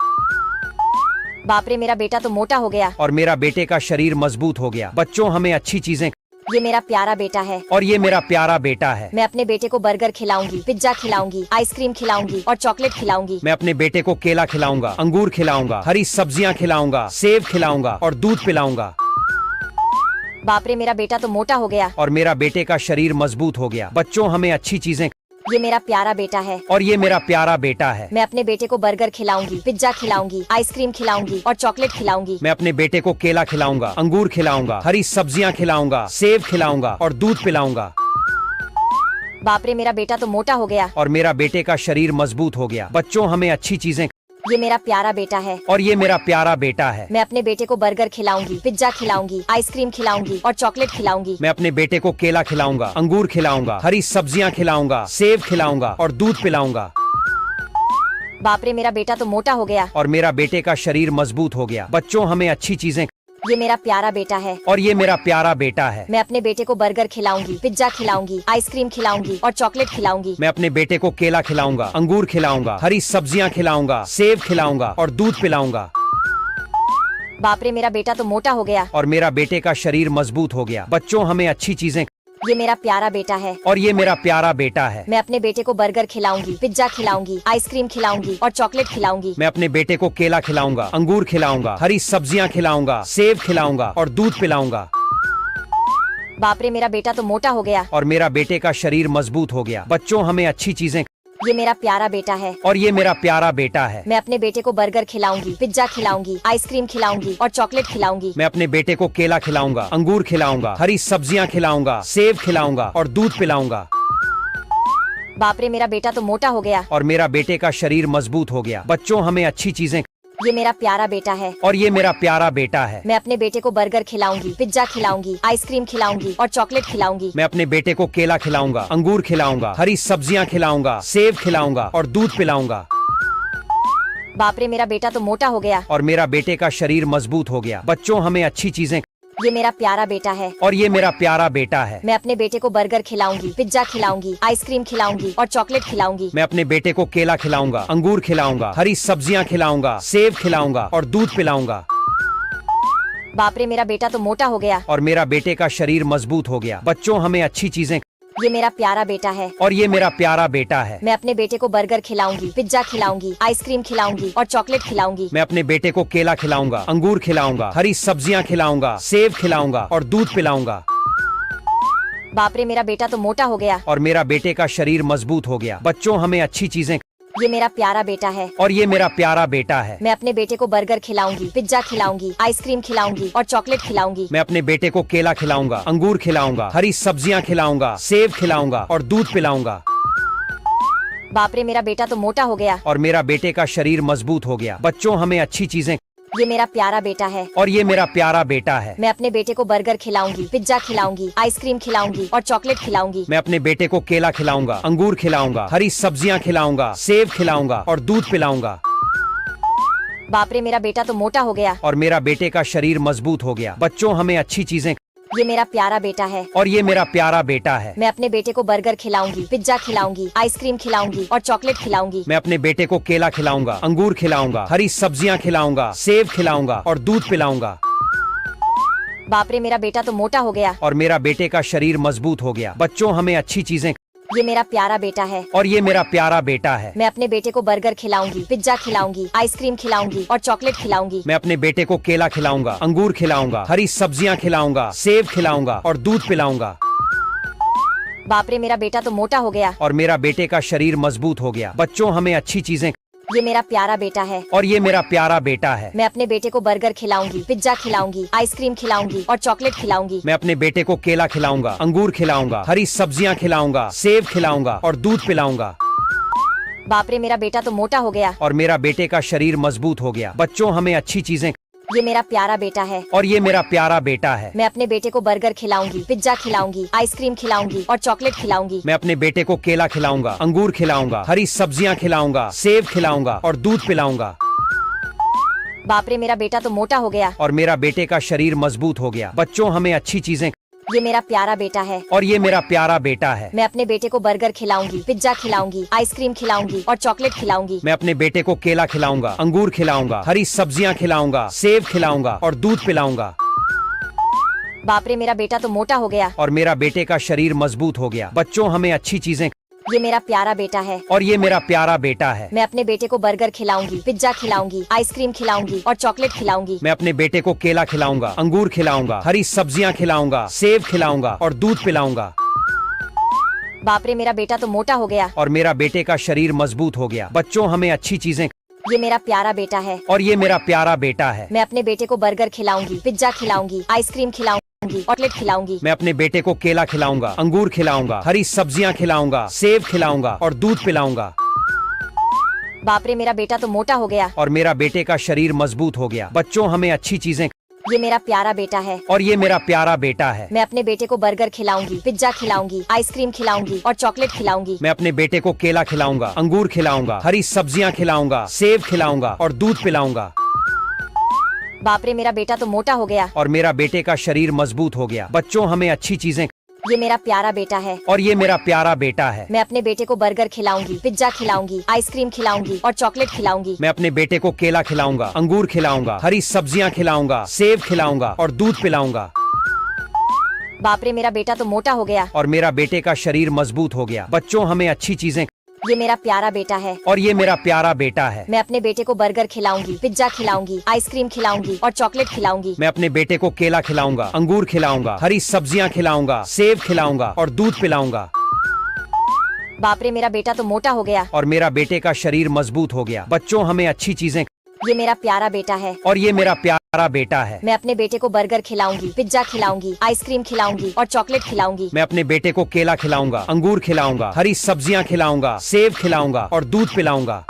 बाप रे, मेरा बेटा तो मोटा हो गया। और मेरा बेटे का शरीर मजबूत हो गया। बच्चों, हमें अच्छी चीजें। ये मेरा प्यारा बेटा है और ये मेरा प्यारा बेटा है। मैं अपने बेटे को बर्गर खिलाऊंगी, पिज्जा खिलाऊंगी, आइसक्रीम खिलाऊंगी और चॉकलेट खिलाऊंगी। मैं अपने बेटे को केला खिलाऊंगा, अंगूर खिलाऊंगा, हरी सब्जियां खिलाऊंगा, सेब खिलाऊंगा और दूध पिलाऊंगा। बाप रे, मेरा बेटा तो मोटा हो गया। और मेरा बेटे का शरीर मजबूत हो गया। बच्चों, हमें अच्छी चीजें। ये मेरा प्यारा बेटा है। और ये मेरा प्यारा बेटा है। मैं अपने बेटे को बर्गर खिलाऊंगी, पिज्जा खिलाऊंगी, आइसक्रीम खिलाऊंगी और चॉकलेट खिलाऊंगी। मैं अपने बेटे को केला खिलाऊंगा, अंगूर खिलाऊंगा, हरी सब्जियां खिलाऊंगा, सेब खिलाऊंगा और दूध पिलाऊंगा। बाप रे, मेरा बेटा तो मोटा हो गया। और मेरा बेटे का शरीर मजबूत हो गया। बच्चों, हमें अच्छी चीजें। ये मेरा प्यारा बेटा है। और ये मेरा प्यारा बेटा है। मैं अपने बेटे को बर्गर खिलाऊंगी, पिज्जा खिलाऊंगी, आइसक्रीम खिलाऊंगी और चॉकलेट खिलाऊंगी। मैं अपने बेटे को केला खिलाऊंगा, अंगूर खिलाऊंगा, हरी सब्जियां खिलाऊंगा, सेब खिलाऊंगा और दूध पिलाऊंगा। बाप रे, मेरा बेटा तो मोटा हो गया। और मेरा बेटे का शरीर मजबूत हो गया। बच्चों, हमें अच्छी चीजें। ये मेरा प्यारा बेटा है। और ये मेरा प्यारा बेटा है। मैं अपने बेटे को बर्गर खिलाऊंगी, पिज्जा खिलाऊंगी, आइसक्रीम खिलाऊंगी और चॉकलेट खिलाऊंगी। मैं अपने बेटे को केला खिलाऊंगा, अंगूर खिलाऊंगा, हरी सब्जियां खिलाऊंगा, सेब खिलाऊंगा और दूध पिलाऊंगा। बाप रे, मेरा बेटा तो मोटा हो गया। और मेरा बेटे का शरीर मजबूत हो गया। बच्चों, हमें अच्छी चीजें। ये मेरा प्यारा बेटा है। और ये मेरा प्यारा बेटा है। मैं अपने बेटे को बर्गर खिलाऊंगी, पिज्जा खिलाऊंगी, आइसक्रीम खिलाऊंगी और चॉकलेट खिलाऊंगी। मैं अपने बेटे को केला खिलाऊंगा, अंगूर खिलाऊंगा, हरी सब्जियां खिलाऊंगा, सेब खिलाऊंगा और दूध पिलाऊंगा। बाप रे, मेरा बेटा तो मोटा हो गया। और मेरा बेटे का शरीर मजबूत हो गया। बच्चों, हमें अच्छी चीजें। ये मेरा प्यारा बेटा है। और ये मेरा प्यारा बेटा है। मैं अपने बेटे को बर्गर खिलाऊंगी, पिज्जा खिलाऊंगी, आइसक्रीम खिलाऊंगी और चॉकलेट खिलाऊंगी। मैं अपने बेटे को केला खिलाऊंगा, अंगूर खिलाऊंगा, हरी सब्जियां खिलाऊंगा, सेब खिलाऊंगा और दूध पिलाऊंगा। बाप रे, मेरा बेटा तो मोटा हो गया। और मेरा बेटे का शरीर मजबूत हो गया। बच्चों, हमें अच्छी चीजें। ये मेरा प्यारा बेटा है। और ये मेरा प्यारा बेटा है। मैं अपने बेटे को बर्गर खिलाऊंगी, पिज्जा खिलाऊंगी, आइसक्रीम खिलाऊंगी और चॉकलेट खिलाऊंगी। मैं अपने बेटे को केला खिलाऊंगा, अंगूर खिलाऊंगा, हरी सब्जियां खिलाऊंगा, सेब खिलाऊंगा और दूध पिलाऊंगा। बाप रे, मेरा बेटा तो मोटा हो गया। और मेरा बेटे का शरीर मजबूत हो गया। बच्चों, हमें अच्छी चीजें। ये मेरा प्यारा बेटा है। और ये मेरा प्यारा बेटा है। मैं अपने बेटे को बर्गर खिलाऊंगी, पिज्जा खिलाऊंगी, आइसक्रीम खिलाऊंगी और चॉकलेट खिलाऊंगी। मैं अपने बेटे को केला खिलाऊंगा, अंगूर खिलाऊंगा, हरी सब्जियां खिलाऊंगा, सेब खिलाऊंगा और दूध पिलाऊंगा। बाप रे, मेरा बेटा तो मोटा हो गया। और मेरा बेटे का शरीर मजबूत हो गया। बच्चों, हमें अच्छी चीजें। ये मेरा प्यारा बेटा है। और ये मेरा प्यारा बेटा है। मैं अपने बेटे को बर्गर खिलाऊंगी, पिज्जा खिलाऊंगी, आइसक्रीम खिलाऊंगी और चॉकलेट खिलाऊंगी। मैं अपने बेटे को केला खिलाऊंगा, अंगूर खिलाऊंगा, हरी सब्जियां खिलाऊंगा, सेब खिलाऊंगा और दूध पिलाऊंगा। बाप रे, मेरा बेटा तो मोटा हो गया। और मेरा बेटे का शरीर मजबूत हो गया। बच्चों, हमें अच्छी चीजें। ये मेरा प्यारा बेटा है। और ये मेरा प्यारा बेटा है। मैं अपने बेटे को बर्गर खिलाऊंगी, पिज्जा खिलाऊंगी, आइसक्रीम खिलाऊंगी और चॉकलेट खिलाऊंगी। मैं अपने बेटे को केला खिलाऊंगा, अंगूर खिलाऊंगा, हरी सब्जियां खिलाऊंगा, सेब खिलाऊंगा और दूध पिलाऊंगा। बाप रे, मेरा बेटा तो मोटा हो गया। और मेरा बेटे का शरीर मजबूत हो गया। बच्चों, हमें अच्छी चीजें। ये मेरा प्यारा बेटा है। और ये मेरा प्यारा बेटा है। मैं अपने बेटे को बर्गर खिलाऊंगी, पिज्जा खिलाऊंगी, आइसक्रीम खिलाऊंगी और चॉकलेट खिलाऊंगी। मैं अपने बेटे को केला खिलाऊंगा, अंगूर खिलाऊंगा, हरी सब्जियां खिलाऊंगा, सेब खिलाऊंगा और दूध पिलाऊंगा। बाप रे, मेरा बेटा तो मोटा हो गया। और मेरा बेटे का शरीर मजबूत हो गया। बच्चों, हमें अच्छी चीजें। ये मेरा प्यारा बेटा है। और ये मेरा प्यारा बेटा है। मैं अपने बेटे को बर्गर खिलाऊंगी, पिज्जा खिलाऊंगी, आइसक्रीम खिलाऊंगी और चॉकलेट खिलाऊंगी। मैं अपने बेटे को केला खिलाऊंगा, अंगूर खिलाऊंगा, हरी सब्जियां खिलाऊंगा, सेब खिलाऊंगा और दूध पिलाऊंगा। बाप रे, मेरा बेटा तो मोटा हो गया। और मेरा बेटे का शरीर मजबूत हो गया। बच्चों, हमें अच्छी चीजें। ये मेरा प्यारा बेटा है। और ये मेरा प्यारा बेटा है। मैं अपने बेटे को बर्गर खिलाऊंगी, पिज्जा खिलाऊंगी, आइसक्रीम खिलाऊंगी और चॉकलेट खिलाऊंगी। मैं अपने बेटे को केला खिलाऊंगा, अंगूर खिलाऊंगा, हरी सब्जियां खिलाऊंगा, सेब खिलाऊंगा और दूध पिलाऊंगा। बाप रे, मेरा बेटा तो मोटा हो गया। और मेरा बेटे का शरीर मजबूत हो गया। बच्चों, हमें अच्छी चीजें। ये मेरा प्यारा बेटा है। और ये मेरा प्यारा बेटा है। मैं अपने बेटे को बर्गर खिलाऊंगी, पिज्जा खिलाऊंगी, आइसक्रीम खिलाऊंगी और चॉकलेट खिलाऊंगी। मैं अपने बेटे को केला खिलाऊंगा, अंगूर खिलाऊंगा, हरी सब्जियां खिलाऊंगा, सेब खिलाऊंगा और दूध पिलाऊंगा। बाप रे, मेरा बेटा तो मोटा हो गया। और मेरा बेटे का शरीर मजबूत हो गया। बच्चों, हमें अच्छी चीजें। ये मेरा प्यारा बेटा है। और ये मेरा प्यारा बेटा है। मैं अपने बेटे को बर्गर खिलाऊंगी, पिज्जा खिलाऊंगी, आइसक्रीम खिलाऊंगी और चॉकलेट खिलाऊंगी। मैं अपने बेटे को केला खिलाऊंगा, अंगूर खिलाऊंगा, हरी सब्जियां खिलाऊंगा, सेब खिलाऊंगा और दूध पिलाऊंगा। बाप रे, मेरा बेटा तो मोटा हो गया। और मेरा बेटे का शरीर मजबूत हो गया। बच्चों, हमें अच्छी चीजें। ये मेरा प्यारा बेटा है। और ये मेरा प्यारा बेटा है। मैं अपने बेटे को बर्गर खिलाऊंगी, पिज्जा खिलाऊंगी, आइसक्रीम खिलाऊंगी और चॉकलेट खिलाऊंगी। मैं अपने बेटे को केला खिलाऊंगा, अंगूर खिलाऊंगा, हरी सब्जियां खिलाऊंगा, सेब खिलाऊंगा और दूध पिलाऊंगा। बाप रे, मेरा बेटा तो मोटा हो गया। और मेरा बेटे का शरीर मजबूत हो गया। बच्चों, हमें अच्छी चीजें। ये मेरा प्यारा बेटा है और ये मेरा प्यारा बेटा है। मैं अपने बेटे को बर्गर खिलाऊंगी, पिज्जा खिलाऊंगी, आइसक्रीम खिलाऊंगी और चॉकलेट खिलाऊंगी। मैं अपने बेटे को केला खिलाऊंगा, अंगूर खिलाऊंगा, हरी सब्जियां खिलाऊंगा, सेब खिलाऊंगा और दूध पिलाऊंगा। बाप रे, मेरा बेटा तो मोटा हो गया। और मेरा बेटे का शरीर मजबूत हो गया। बच्चों, हमें अच्छी चीजें। ये मेरा प्यारा बेटा है और ये मेरा प्यारा बेटा है। मैं अपने बेटे को बर्गर खिलाऊंगी, पिज्जा खिलाऊंगी, आइसक्रीम खिलाऊंगी, चॉकलेट खिलाऊंगी। मैं अपने बेटे को केला खिलाऊंगा, अंगूर खिलाऊंगा, हरी सब्जियां खिलाऊंगा, सेब खिलाऊंगा और दूध पिलाऊंगा। बाप रे, मेरा बेटा तो मोटा हो गया। और मेरा बेटे का शरीर मजबूत हो गया। बच्चों, हमें अच्छी चीजें। ये मेरा प्यारा बेटा है और ये मेरा प्यारा बेटा है। मैं अपने बेटे को बर्गर खिलाऊंगी, पिज्जा खिलाऊंगी, आइसक्रीम खिलाऊंगी और चॉकलेट खिलाऊंगी। मैं अपने बेटे को केला खिलाऊंगा, अंगूर खिलाऊंगा, हरी सब्जियां खिलाऊंगा, सेब खिलाऊंगा और दूध पिलाऊंगा। बाप रे, मेरा बेटा तो मोटा हो गया। और मेरा बेटे का शरीर मजबूत हो गया। बच्चों, हमें अच्छी चीजें। ये मेरा प्यारा बेटा है और ये मेरा प्यारा बेटा है। मैं अपने बेटे को बर्गर खिलाऊंगी, पिज्जा खिलाऊंगी, आइसक्रीम खिलाऊंगी और चॉकलेट खिलाऊंगी। मैं अपने बेटे को केला खिलाऊंगा, अंगूर खिलाऊंगा, हरी सब्जियां खिलाऊंगा, सेब खिलाऊंगा और दूध पिलाऊंगा। बाप रे, मेरा बेटा तो मोटा हो गया। और मेरा बेटे का शरीर मजबूत हो गया। बच्चों, हमें अच्छी चीजें। ये मेरा प्यारा बेटा है और ये मेरा प्यारा बेटा है। मैं अपने बेटे को बर्गर खिलाऊंगी, पिज्जा खिलाऊंगी, आइसक्रीम खिलाऊंगी और चॉकलेट खिलाऊंगी। मैं अपने बेटे को केला खिलाऊंगा, अंगूर खिलाऊंगा, हरी सब्जियां खिलाऊंगा, सेब खिलाऊंगा और दूध पिलाऊंगा। बाप रे, मेरा बेटा तो मोटा हो गया। और मेरा बेटे का शरीर मजबूत हो गया। बच्चों, हमें अच्छी चीजें। ये मेरा प्यारा बेटा है और ये मेरा प्यारा बेटा है। मैं अपने बेटे को बर्गर खिलाऊंगी, पिज्जा खिलाऊंगी, आइसक्रीम खिलाऊंगी और चॉकलेट खिलाऊंगी। मैं अपने बेटे को केला खिलाऊंगा, अंगूर खिलाऊंगा, हरी सब्जियां खिलाऊंगा, सेब खिलाऊंगा और दूध पिलाऊंगा।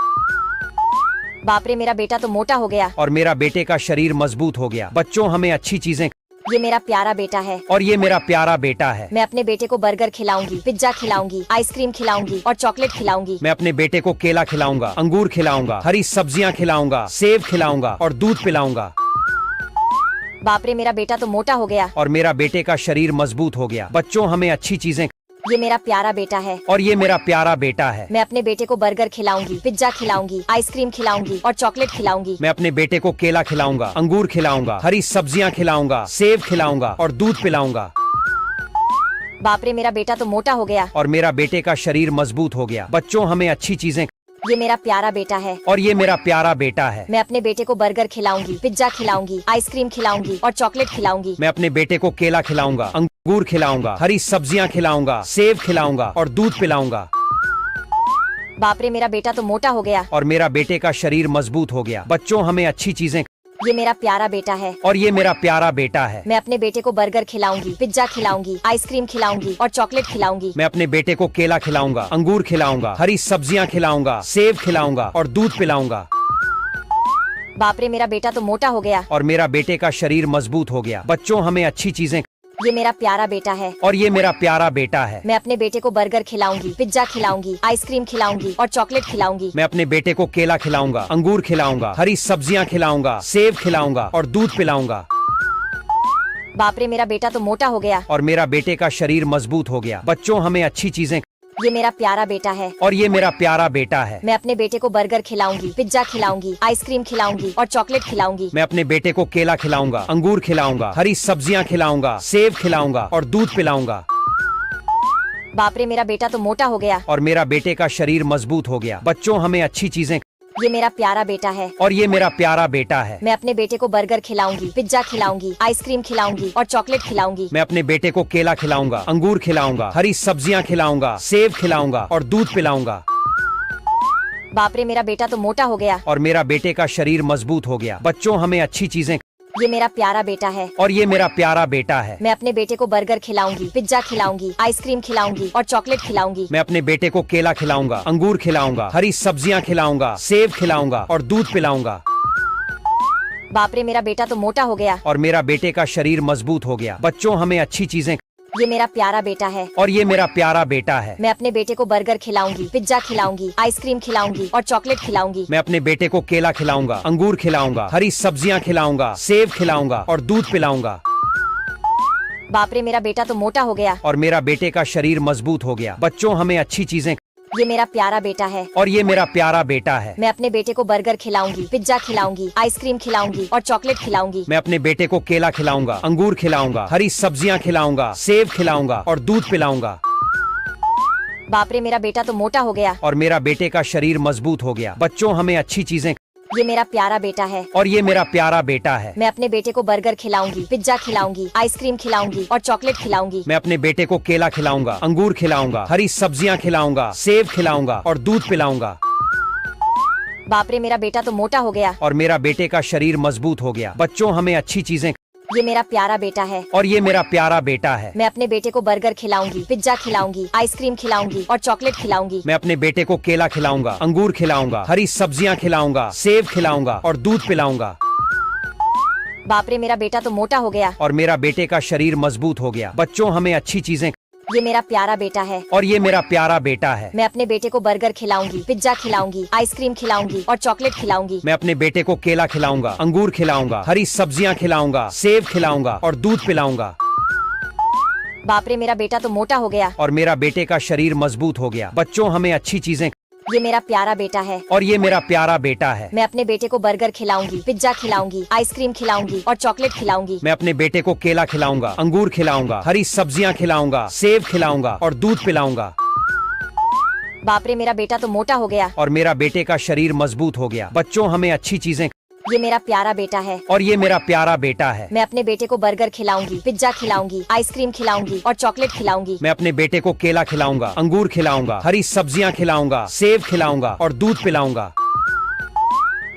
बाप रे, मेरा बेटा तो मोटा हो गया। और मेरा बेटे का शरीर मजबूत हो गया। बच्चों, हमें अच्छी चीजें। ये मेरा प्यारा बेटा है और ये मेरा प्यारा बेटा है। मैं अपने बेटे को बर्गर खिलाऊंगी, पिज्जा खिलाऊंगी, आइसक्रीम खिलाऊंगी और चॉकलेट खिलाऊंगी। मैं अपने बेटे को केला खिलाऊंगा, अंगूर खिलाऊंगा, हरी सब्जियां खिलाऊंगा, सेब खिलाऊंगा और दूध पिलाऊंगा। बाप रे, मेरा बेटा तो मोटा हो गया। और मेरा बेटे का शरीर मजबूत हो गया। बच्चों, हमें अच्छी चीजें। ये मेरा प्यारा बेटा है और ये मेरा प्यारा बेटा है। मैं अपने बेटे को बर्गर खिलाऊंगी, पिज्जा खिलाऊंगी, आइसक्रीम खिलाऊंगी और चॉकलेट खिलाऊंगी। मैं अपने बेटे को केला खिलाऊंगा, अंगूर खिलाऊंगा, हरी सब्जियां खिलाऊंगा, सेब खिलाऊंगा और दूध पिलाऊंगा। बाप रे, मेरा बेटा तो मोटा हो गया। और मेरा बेटे का शरीर मजबूत हो गया। बच्चों, हमें अच्छी चीजें। ये मेरा प्यारा बेटा है और ये मेरा प्यारा बेटा है। मैं अपने बेटे को बर्गर खिलाऊंगी, पिज्जा खिलाऊंगी, आइसक्रीम खिलाऊंगी और चॉकलेट खिलाऊंगी। मैं अपने बेटे को केला खिलाऊंगा, अंगूर खिलाऊंगा, हरी सब्जियां खिलाऊंगा, सेब खिलाऊंगा और दूध पिलाऊंगा। बाप रे, मेरा बेटा तो मोटा हो गया। और मेरा बेटे का शरीर मजबूत हो गया। बच्चों, हमें अच्छी चीजें। ये मेरा प्यारा बेटा है और ये मेरा प्यारा बेटा है। मैं अपने बेटे को बर्गर खिलाऊंगी, पिज्जा खिलाऊंगी, आइसक्रीम खिलाऊंगी और चॉकलेट खिलाऊंगी। मैं अपने बेटे को केला खिलाऊंगा, अंगूर खिलाऊंगा, हरी सब्जियां खिलाऊंगा, सेब खिलाऊंगा और दूध पिलाऊंगा। बाप रे, मेरा बेटा तो मोटा हो गया। और मेरा बेटे का शरीर मजबूत हो गया। बच्चों, हमें अच्छी चीजें। ये मेरा प्यारा बेटा है और ये मेरा प्यारा बेटा है। मैं अपने बेटे को बर्गर खिलाऊंगी, पिज्जा खिलाऊंगी, आइसक्रीम खिलाऊंगी और चॉकलेट खिलाऊंगी। मैं अपने बेटे को केला खिलाऊंगा, अंगूर खिलाऊंगा, हरी सब्जियां खिलाऊंगा, सेब खिलाऊंगा और दूध पिलाऊंगा। बाप रे, मेरा बेटा तो मोटा हो गया। और मेरा बेटे का शरीर मजबूत हो गया। बच्चों, हमें अच्छी चीजें। ये मेरा प्यारा बेटा है और ये मेरा प्यारा बेटा है। मैं अपने बेटे को बर्गर खिलाऊंगी, पिज्जा खिलाऊंगी, आइसक्रीम खिलाऊंगी और चॉकलेट खिलाऊंगी। मैं अपने बेटे को केला खिलाऊंगा, अंगूर खिलाऊंगा, हरी सब्जियां खिलाऊंगा, सेब खिलाऊंगा और दूध पिलाऊंगा। बाप रे, मेरा बेटा तो मोटा हो गया। और मेरा बेटे का शरीर मजबूत हो गया। बच्चों, हमें अच्छी चीजें। ये मेरा प्यारा बेटा है और ये मेरा प्यारा बेटा है। मैं अपने बेटे को बर्गर खिलाऊंगी, पिज्जा खिलाऊंगी, आइसक्रीम खिलाऊंगी और चॉकलेट खिलाऊंगी। मैं अपने बेटे को केला खिलाऊंगा, अंगूर खिलाऊंगा, हरी सब्जियां खिलाऊंगा, सेब खिलाऊंगा और दूध पिलाऊंगा। बाप रे, मेरा बेटा तो मोटा हो गया। और मेरा बेटे का शरीर मजबूत हो गया। बच्चों, हमें अच्छी चीजें। ये मेरा प्यारा बेटा है और ये मेरा प्यारा बेटा है। मैं अपने बेटे को बर्गर खिलाऊंगी, पिज्जा खिलाऊंगी, आइसक्रीम खिलाऊंगी और चॉकलेट खिलाऊंगी। मैं अपने बेटे को केला खिलाऊंगा, अंगूर खिलाऊंगा, हरी सब्जियां खिलाऊंगा, सेब खिलाऊंगा और दूध पिलाऊंगा। बाप रे, मेरा बेटा तो मोटा हो गया। और मेरा बेटे का शरीर मजबूत हो गया। बच्चों, हमें अच्छी चीजें। ये मेरा प्यारा बेटा है और ये मेरा प्यारा बेटा है। मैं अपने बेटे को बर्गर खिलाऊंगी, पिज्जा खिलाऊंगी, आइसक्रीम खिलाऊंगी और चॉकलेट खिलाऊंगी। मैं अपने बेटे को केला खिलाऊंगा, अंगूर खिलाऊंगा, हरी सब्जियां खिलाऊंगा, सेब खिलाऊंगा और दूध पिलाऊंगा। बाप रे, मेरा बेटा तो मोटा हो गया। और मेरा बेटे का शरीर मजबूत हो गया। बच्चों, हमें अच्छी चीजें। ये मेरा प्यारा बेटा है और ये मेरा प्यारा बेटा है। मैं अपने बेटे को बर्गर खिलाऊंगी, पिज्जा खिलाऊंगी, आइसक्रीम खिलाऊंगी और चॉकलेट खिलाऊंगी। मैं अपने बेटे को केला खिलाऊंगा, अंगूर खिलाऊंगा, हरी सब्जियां खिलाऊंगा, सेब खिलाऊंगा और दूध पिलाऊंगा। बाप रे, मेरा बेटा तो मोटा हो गया। और मेरा बेटे का शरीर मजबूत हो गया। बच्चों हमें अच्छी चीजें। ये मेरा प्यारा बेटा है। और ये मेरा प्यारा बेटा है। मैं अपने बेटे को बर्गर खिलाऊंगी, पिज्जा खिलाऊंगी, आइसक्रीम खिलाऊंगी और चॉकलेट खिलाऊंगी। मैं अपने बेटे को केला खिलाऊंगा, अंगूर खिलाऊंगा, हरी सब्जियां खिलाऊंगा, सेब खिलाऊंगा और दूध पिलाऊंगा। बाप रे, मेरा बेटा तो मोटा हो गया। और मेरा बेटे का शरीर मजबूत हो गया। बच्चों हमें अच्छी चीजें। ये मेरा प्यारा बेटा है। और ये मेरा प्यारा बेटा है। मैं अपने बेटे को बर्गर खिलाऊंगी, पिज्जा खिलाऊंगी, आइसक्रीम खिलाऊंगी और चॉकलेट खिलाऊंगी। मैं अपने बेटे को केला खिलाऊंगा, अंगूर खिलाऊंगा, हरी सब्जियां खिलाऊंगा, सेब खिलाऊंगा और दूध पिलाऊंगा। बाप रे, मेरा बेटा तो मोटा हो गया। और मेरा बेटे का शरीर मजबूत हो गया। बच्चों हमें अच्छी चीजें। ये मेरा प्यारा बेटा है। और ये मेरा प्यारा बेटा है। मैं अपने बेटे को बर्गर खिलाऊंगी, पिज्जा खिलाऊंगी, आइसक्रीम खिलाऊंगी और चॉकलेट खिलाऊंगी। मैं अपने बेटे को केला खिलाऊंगा, अंगूर खिलाऊंगा, हरी सब्जियां खिलाऊंगा, सेब खिलाऊंगा और दूध पिलाऊंगा। बाप रे, मेरा बेटा तो मोटा हो गया। और मेरा बेटे का शरीर मजबूत हो गया। बच्चों हमें अच्छी चीजें। ये मेरा प्यारा बेटा है। और ये मेरा प्यारा बेटा है। मैं अपने बेटे को बर्गर खिलाऊंगी, पिज्जा खिलाऊंगी, आइसक्रीम खिलाऊंगी और चॉकलेट खिलाऊंगी। मैं अपने बेटे को केला खिलाऊंगा, अंगूर खिलाऊंगा, हरी सब्जियां खिलाऊंगा, सेब खिलाऊंगा और दूध पिलाऊंगा। बाप रे, मेरा बेटा तो मोटा हो गया। और मेरा बेटे का शरीर मजबूत हो गया। बच्चों हमें अच्छी चीजें। ये मेरा प्यारा बेटा है। और ये मेरा प्यारा बेटा है। मैं अपने बेटे को बर्गर खिलाऊंगी, पिज्जा खिलाऊंगी, आइसक्रीम खिलाऊंगी और चॉकलेट खिलाऊंगी। मैं अपने बेटे को केला खिलाऊंगा, अंगूर खिलाऊंगा, हरी सब्जियां खिलाऊंगा, सेब खिलाऊंगा और दूध पिलाऊंगा।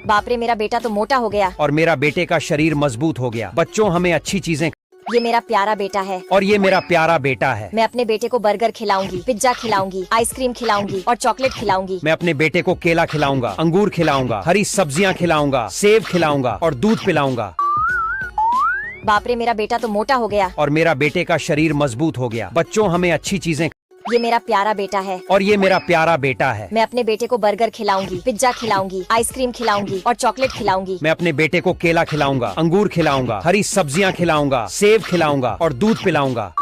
बाप रे, मेरा बेटा तो मोटा हो गया। और मेरा बेटे का शरीर मजबूत हो गया। बच्चों हमें अच्छी चीजें। ये मेरा प्यारा बेटा है। और ये मेरा प्यारा बेटा है। मैं अपने बेटे को बर्गर खिलाऊंगी, पिज्जा खिलाऊंगी, आइसक्रीम खिलाऊंगी और चॉकलेट खिलाऊंगी। मैं अपने बेटे को केला खिलाऊंगा, अंगूर खिलाऊंगा, हरी सब्जियां खिलाऊंगा, सेब खिलाऊंगा और दूध पिलाऊंगा। बाप रे, मेरा बेटा तो मोटा हो गया। और मेरा बेटे का शरीर मजबूत हो गया। बच्चों हमें अच्छी चीजें। ये मेरा प्यारा बेटा है। और ये मेरा प्यारा बेटा है। मैं अपने बेटे को बर्गर खिलाऊंगी, पिज्जा खिलाऊंगी, आइसक्रीम खिलाऊंगी और चॉकलेट खिलाऊंगी। मैं अपने बेटे को केला खिलाऊंगा, अंगूर खिलाऊंगा, हरी सब्जियां खिलाऊंगा, सेब खिलाऊंगा और दूध पिलाऊंगा।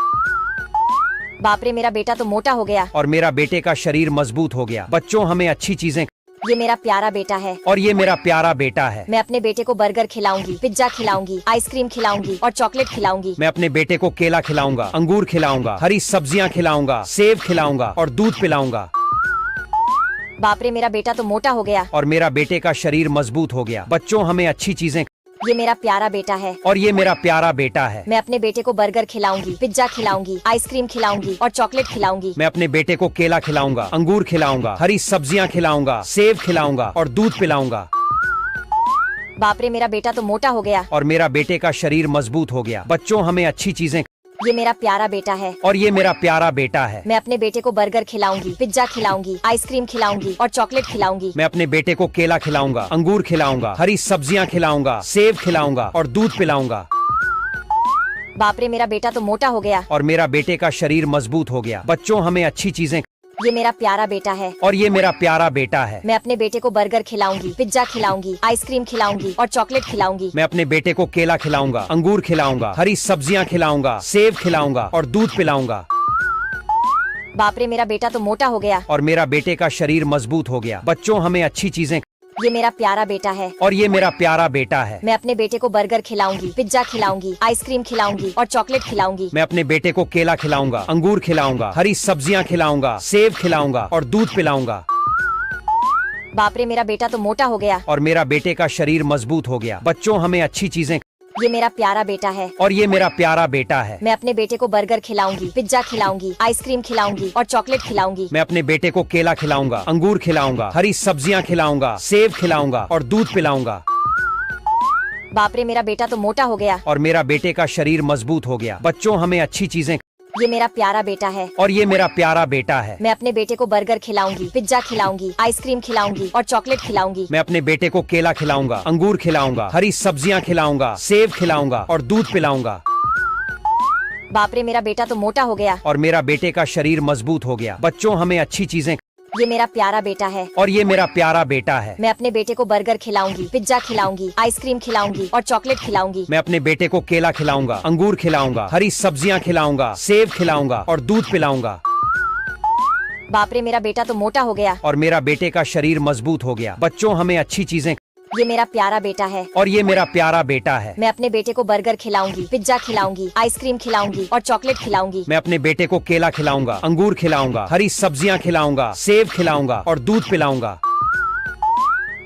बाप रे, मेरा बेटा तो मोटा हो गया। और मेरा बेटे का शरीर मजबूत हो गया। बच्चों हमें अच्छी चीजें। ये मेरा प्यारा बेटा है। और ये मेरा प्यारा बेटा है। मैं अपने बेटे को बर्गर खिलाऊंगी, पिज्जा खिलाऊंगी, आइसक्रीम खिलाऊंगी और चॉकलेट खिलाऊंगी। मैं अपने बेटे को केला खिलाऊंगा, अंगूर खिलाऊंगा, हरी सब्जियां खिलाऊंगा, सेब खिलाऊंगा और दूध पिलाऊंगा। बाप रे, मेरा बेटा तो मोटा हो गया। और मेरा बेटे का शरीर मजबूत हो गया। बच्चों हमें अच्छी चीजें। ये मेरा प्यारा बेटा है। और ये मेरा प्यारा बेटा है। मैं अपने बेटे को बर्गर खिलाऊंगी, पिज्जा खिलाऊंगी, आइसक्रीम खिलाऊंगी और चॉकलेट खिलाऊंगी। मैं अपने बेटे को केला खिलाऊंगा, अंगूर खिलाऊंगा, हरी सब्जियां खिलाऊंगा, सेब खिलाऊंगा और दूध पिलाऊंगा। बाप रे, मेरा बेटा तो मोटा हो गया। और मेरा बेटे का शरीर मजबूत हो गया। बच्चों हमें अच्छी चीजें। ये मेरा प्यारा बेटा है। और ये मेरा प्यारा बेटा है। मैं अपने बेटे को बर्गर खिलाऊंगी, पिज्जा खिलाऊंगी, आइसक्रीम खिलाऊंगी और चॉकलेट खिलाऊंगी। मैं अपने बेटे को केला खिलाऊंगा, अंगूर खिलाऊंगा, हरी सब्जियां खिलाऊंगा, सेब खिलाऊंगा और दूध पिलाऊंगा। बाप रे, मेरा बेटा तो मोटा हो गया। और मेरा बेटे का शरीर मजबूत हो गया। बच्चों हमें अच्छी चीजें। ये मेरा प्यारा बेटा है। और ये मेरा प्यारा बेटा है। मैं अपने बेटे को बर्गर खिलाऊंगी, पिज्जा खिलाऊंगी, आइसक्रीम खिलाऊंगी और चॉकलेट खिलाऊंगी। मैं अपने बेटे को केला खिलाऊंगा, अंगूर खिलाऊंगा, हरी सब्जियां खिलाऊंगा, सेब खिलाऊंगा और दूध पिलाऊंगा। बाप रे, मेरा बेटा तो मोटा हो गया। और मेरा बेटे का शरीर मजबूत हो गया। बच्चों हमें अच्छी चीजें। ये मेरा प्यारा बेटा है। और ये मेरा प्यारा बेटा है। मैं अपने बेटे को बर्गर खिलाऊंगी, पिज्जा खिलाऊंगी, आइसक्रीम खिलाऊंगी और चॉकलेट खिलाऊंगी। मैं अपने बेटे को केला खिलाऊंगा, अंगूर खिलाऊंगा, हरी सब्जियां खिलाऊंगा, सेब खिलाऊंगा और दूध पिलाऊंगा। बाप रे, मेरा बेटा तो मोटा हो गया। और मेरा बेटे का शरीर मजबूत हो गया। बच्चों हमें अच्छी चीजें। ये मेरा प्यारा बेटा है। और ये मेरा प्यारा बेटा है। मैं अपने बेटे को बर्गर खिलाऊंगी, पिज्जा खिलाऊंगी, आइसक्रीम खिलाऊंगी और चॉकलेट खिलाऊंगी। मैं अपने बेटे को केला खिलाऊंगा, अंगूर खिलाऊंगा, हरी सब्जियां खिलाऊंगा, सेब खिलाऊंगा और दूध पिलाऊंगा। बाप रे, मेरा बेटा तो मोटा हो गया। और मेरा बेटे का शरीर मजबूत हो गया। बच्चों हमें अच्छी चीजें। ये मेरा प्यारा बेटा है। और ये मेरा प्यारा बेटा है। मैं अपने बेटे को बर्गर खिलाऊंगी, पिज्जा खिलाऊंगी, आइसक्रीम खिलाऊंगी और चॉकलेट खिलाऊंगी। मैं अपने बेटे को केला खिलाऊंगा, अंगूर खिलाऊंगा, हरी सब्जियां खिलाऊंगा, सेब खिलाऊंगा और दूध पिलाऊंगा। बाप रे, मेरा बेटा तो मोटा हो गया। और मेरा बेटे का शरीर मजबूत हो गया। बच्चों हमें अच्छी चीजें। ये मेरा प्यारा बेटा है। और ये मेरा प्यारा बेटा है। मैं अपने बेटे को बर्गर खिलाऊंगी, पिज्जा खिलाऊंगी, आइसक्रीम खिलाऊंगी और चॉकलेट खिलाऊंगी। मैं अपने बेटे को केला खिलाऊंगा, अंगूर खिलाऊंगा, हरी सब्जियां खिलाऊंगा, सेब खिलाऊंगा और दूध पिलाऊंगा। बाप रे, मेरा बेटा तो मोटा हो गया। और मेरा बेटे का शरीर मजबूत हो गया। बच्चों हमें अच्छी चीजें। ये मेरा प्यारा बेटा है और ये मेरा प्यारा बेटा है। मैं अपने बेटे को बर्गर खिलाऊंगी, पिज्जा खिलाऊंगी, आइसक्रीम खिलाऊंगी और चॉकलेट खिलाऊंगी। मैं अपने बेटे को केला खिलाऊंगा, अंगूर खिलाऊंगा, हरी सब्जियां खिलाऊंगा, सेब खिलाऊंगा और दूध पिलाऊंगा।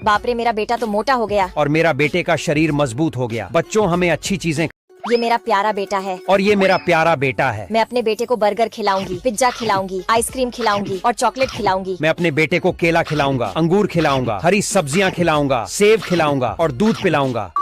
बाप रे, मेरा बेटा तो मोटा हो गया। और मेरा बेटे का शरीर मजबूत हो गया। बच्चों, हमें अच्छी चीजें। ये मेरा प्यारा बेटा है और ये मेरा प्यारा बेटा है। मैं अपने बेटे को बर्गर खिलाऊंगी, पिज्जा खिलाऊंगी, आइसक्रीम खिलाऊंगी और चॉकलेट खिलाऊंगी। मैं अपने बेटे को केला खिलाऊंगा, अंगूर खिलाऊंगा, हरी सब्जियां खिलाऊंगा, सेब खिलाऊंगा और दूध पिलाऊंगा।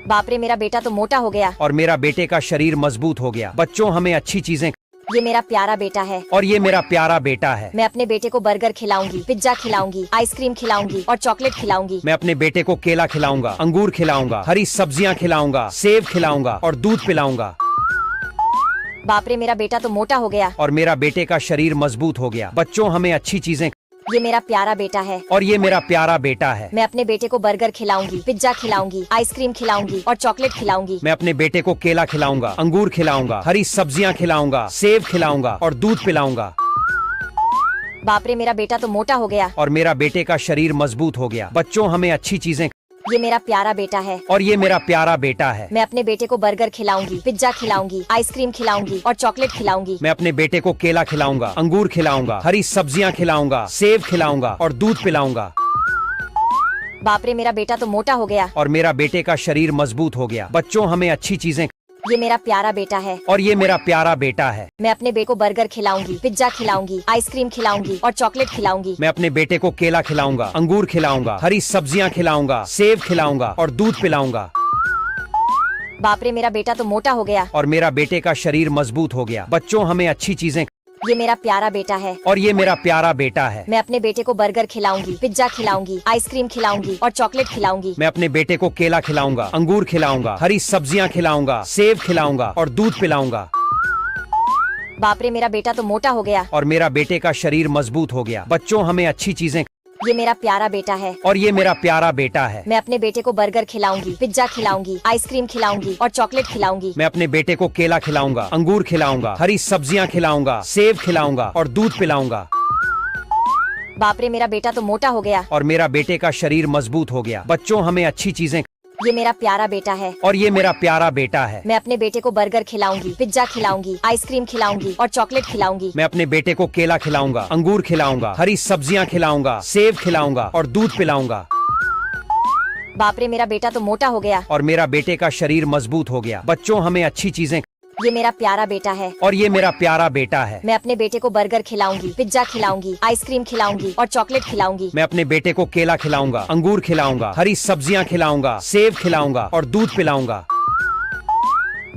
बाप रे, मेरा बेटा तो मोटा हो गया। और मेरा बेटे का शरीर मजबूत हो गया। बच्चों, हमें अच्छी चीजें। ये मेरा प्यारा बेटा है और ये मेरा प्यारा बेटा है। मैं अपने बेटे को बर्गर खिलाऊंगी, पिज्जा खिलाऊंगी, आइसक्रीम खिलाऊंगी और चॉकलेट खिलाऊंगी। मैं अपने बेटे को केला खिलाऊंगा, अंगूर खिलाऊंगा, हरी सब्जियां खिलाऊंगा, सेब खिलाऊंगा और दूध पिलाऊंगा। बाप रे, मेरा बेटा तो मोटा हो गया। और मेरा बेटे का शरीर मजबूत हो गया। बच्चों, हमें अच्छी चीजें। ये मेरा प्यारा बेटा है और ये मेरा प्यारा बेटा है। मैं अपने बेटे को बर्गर खिलाऊंगी, पिज्जा खिलाऊंगी, आइसक्रीम खिलाऊंगी और चॉकलेट खिलाऊंगी। मैं अपने बेटे को केला खिलाऊंगा, अंगूर खिलाऊंगा, हरी सब्जियां खिलाऊंगा, सेब खिलाऊंगा और दूध पिलाऊंगा। बाप रे, मेरा बेटा तो मोटा हो गया। और मेरा बेटे का शरीर मजबूत हो गया। बच्चों, हमें अच्छी चीजें। ये मेरा प्यारा बेटा है और ये मेरा प्यारा बेटा है। मैं अपने बेटे को बर्गर खिलाऊंगी, पिज्जा खिलाऊंगी, आइसक्रीम खिलाऊंगी और चॉकलेट खिलाऊंगी। मैं अपने बेटे को केला खिलाऊंगा, अंगूर खिलाऊंगा, हरी सब्जियां खिलाऊंगा, सेब खिलाऊंगा और दूध पिलाऊंगा। बाप रे, मेरा बेटा तो मोटा हो गया। और मेरा बेटे का शरीर मजबूत हो गया। बच्चों, हमें अच्छी चीजें। ये मेरा प्यारा बेटा है और ये मेरा प्यारा बेटा है। मैं अपने बेटे को बर्गर खिलाऊंगी, पिज्जा खिलाऊंगी, आइसक्रीम खिलाऊंगी और चॉकलेट खिलाऊंगी। मैं अपने बेटे को केला खिलाऊंगा, अंगूर खिलाऊंगा, हरी सब्जियां खिलाऊंगा, सेब खिलाऊंगा और दूध पिलाऊंगा। बाप रे, मेरा बेटा तो मोटा हो गया। और मेरा बेटे का शरीर मजबूत हो गया। बच्चों, हमें अच्छी चीजें। ये मेरा प्यारा बेटा है और ये मेरा प्यारा बेटा है। मैं अपने बेटे को बर्गर खिलाऊंगी, पिज्जा खिलाऊंगी, आइसक्रीम खिलाऊंगी और चॉकलेट खिलाऊंगी। मैं अपने बेटे को केला खिलाऊंगा, अंगूर खिलाऊंगा, हरी सब्जियां खिलाऊंगा, सेब खिलाऊंगा और दूध पिलाऊंगा। बाप रे, मेरा बेटा तो मोटा हो गया। और मेरा बेटे का शरीर मजबूत हो गया। बच्चों, हमें अच्छी चीजें। ये मेरा प्यारा बेटा है और ये मेरा प्यारा बेटा है। मैं अपने बेटे को बर्गर खिलाऊंगी, पिज्जा खिलाऊंगी, आइसक्रीम खिलाऊंगी और चॉकलेट खिलाऊंगी। मैं अपने बेटे को केला खिलाऊंगा, अंगूर खिलाऊंगा, हरी सब्जियां खिलाऊंगा, सेब खिलाऊंगा और दूध पिलाऊंगा। बाप रे, मेरा बेटा तो मोटा हो गया। और मेरा बेटे का शरीर मजबूत हो गया। बच्चों, हमें अच्छी चीजें। ये मेरा प्यारा बेटा है और ये मेरा प्यारा बेटा है। मैं अपने बेटे को बर्गर खिलाऊंगी, पिज्जा खिलाऊंगी, आइसक्रीम खिलाऊंगी और चॉकलेट खिलाऊंगी। मैं अपने बेटे को केला खिलाऊंगा, अंगूर खिलाऊंगा, हरी सब्जियां खिलाऊंगा, सेब खिलाऊंगा और दूध पिलाऊंगा। बाप रे, मेरा बेटा तो मोटा हो गया। और मेरा बेटे का शरीर मजबूत हो गया। बच्चों, हमें अच्छी चीजें। ये मेरा प्यारा बेटा है और ये मेरा प्यारा बेटा है। मैं अपने बेटे को बर्गर खिलाऊंगी, पिज्जा खिलाऊंगी, आइसक्रीम खिलाऊंगी और चॉकलेट खिलाऊंगी। मैं अपने बेटे को केला खिलाऊंगा, अंगूर खिलाऊंगा, हरी सब्जियां खिलाऊंगा, सेब खिलाऊंगा और दूध पिलाऊंगा।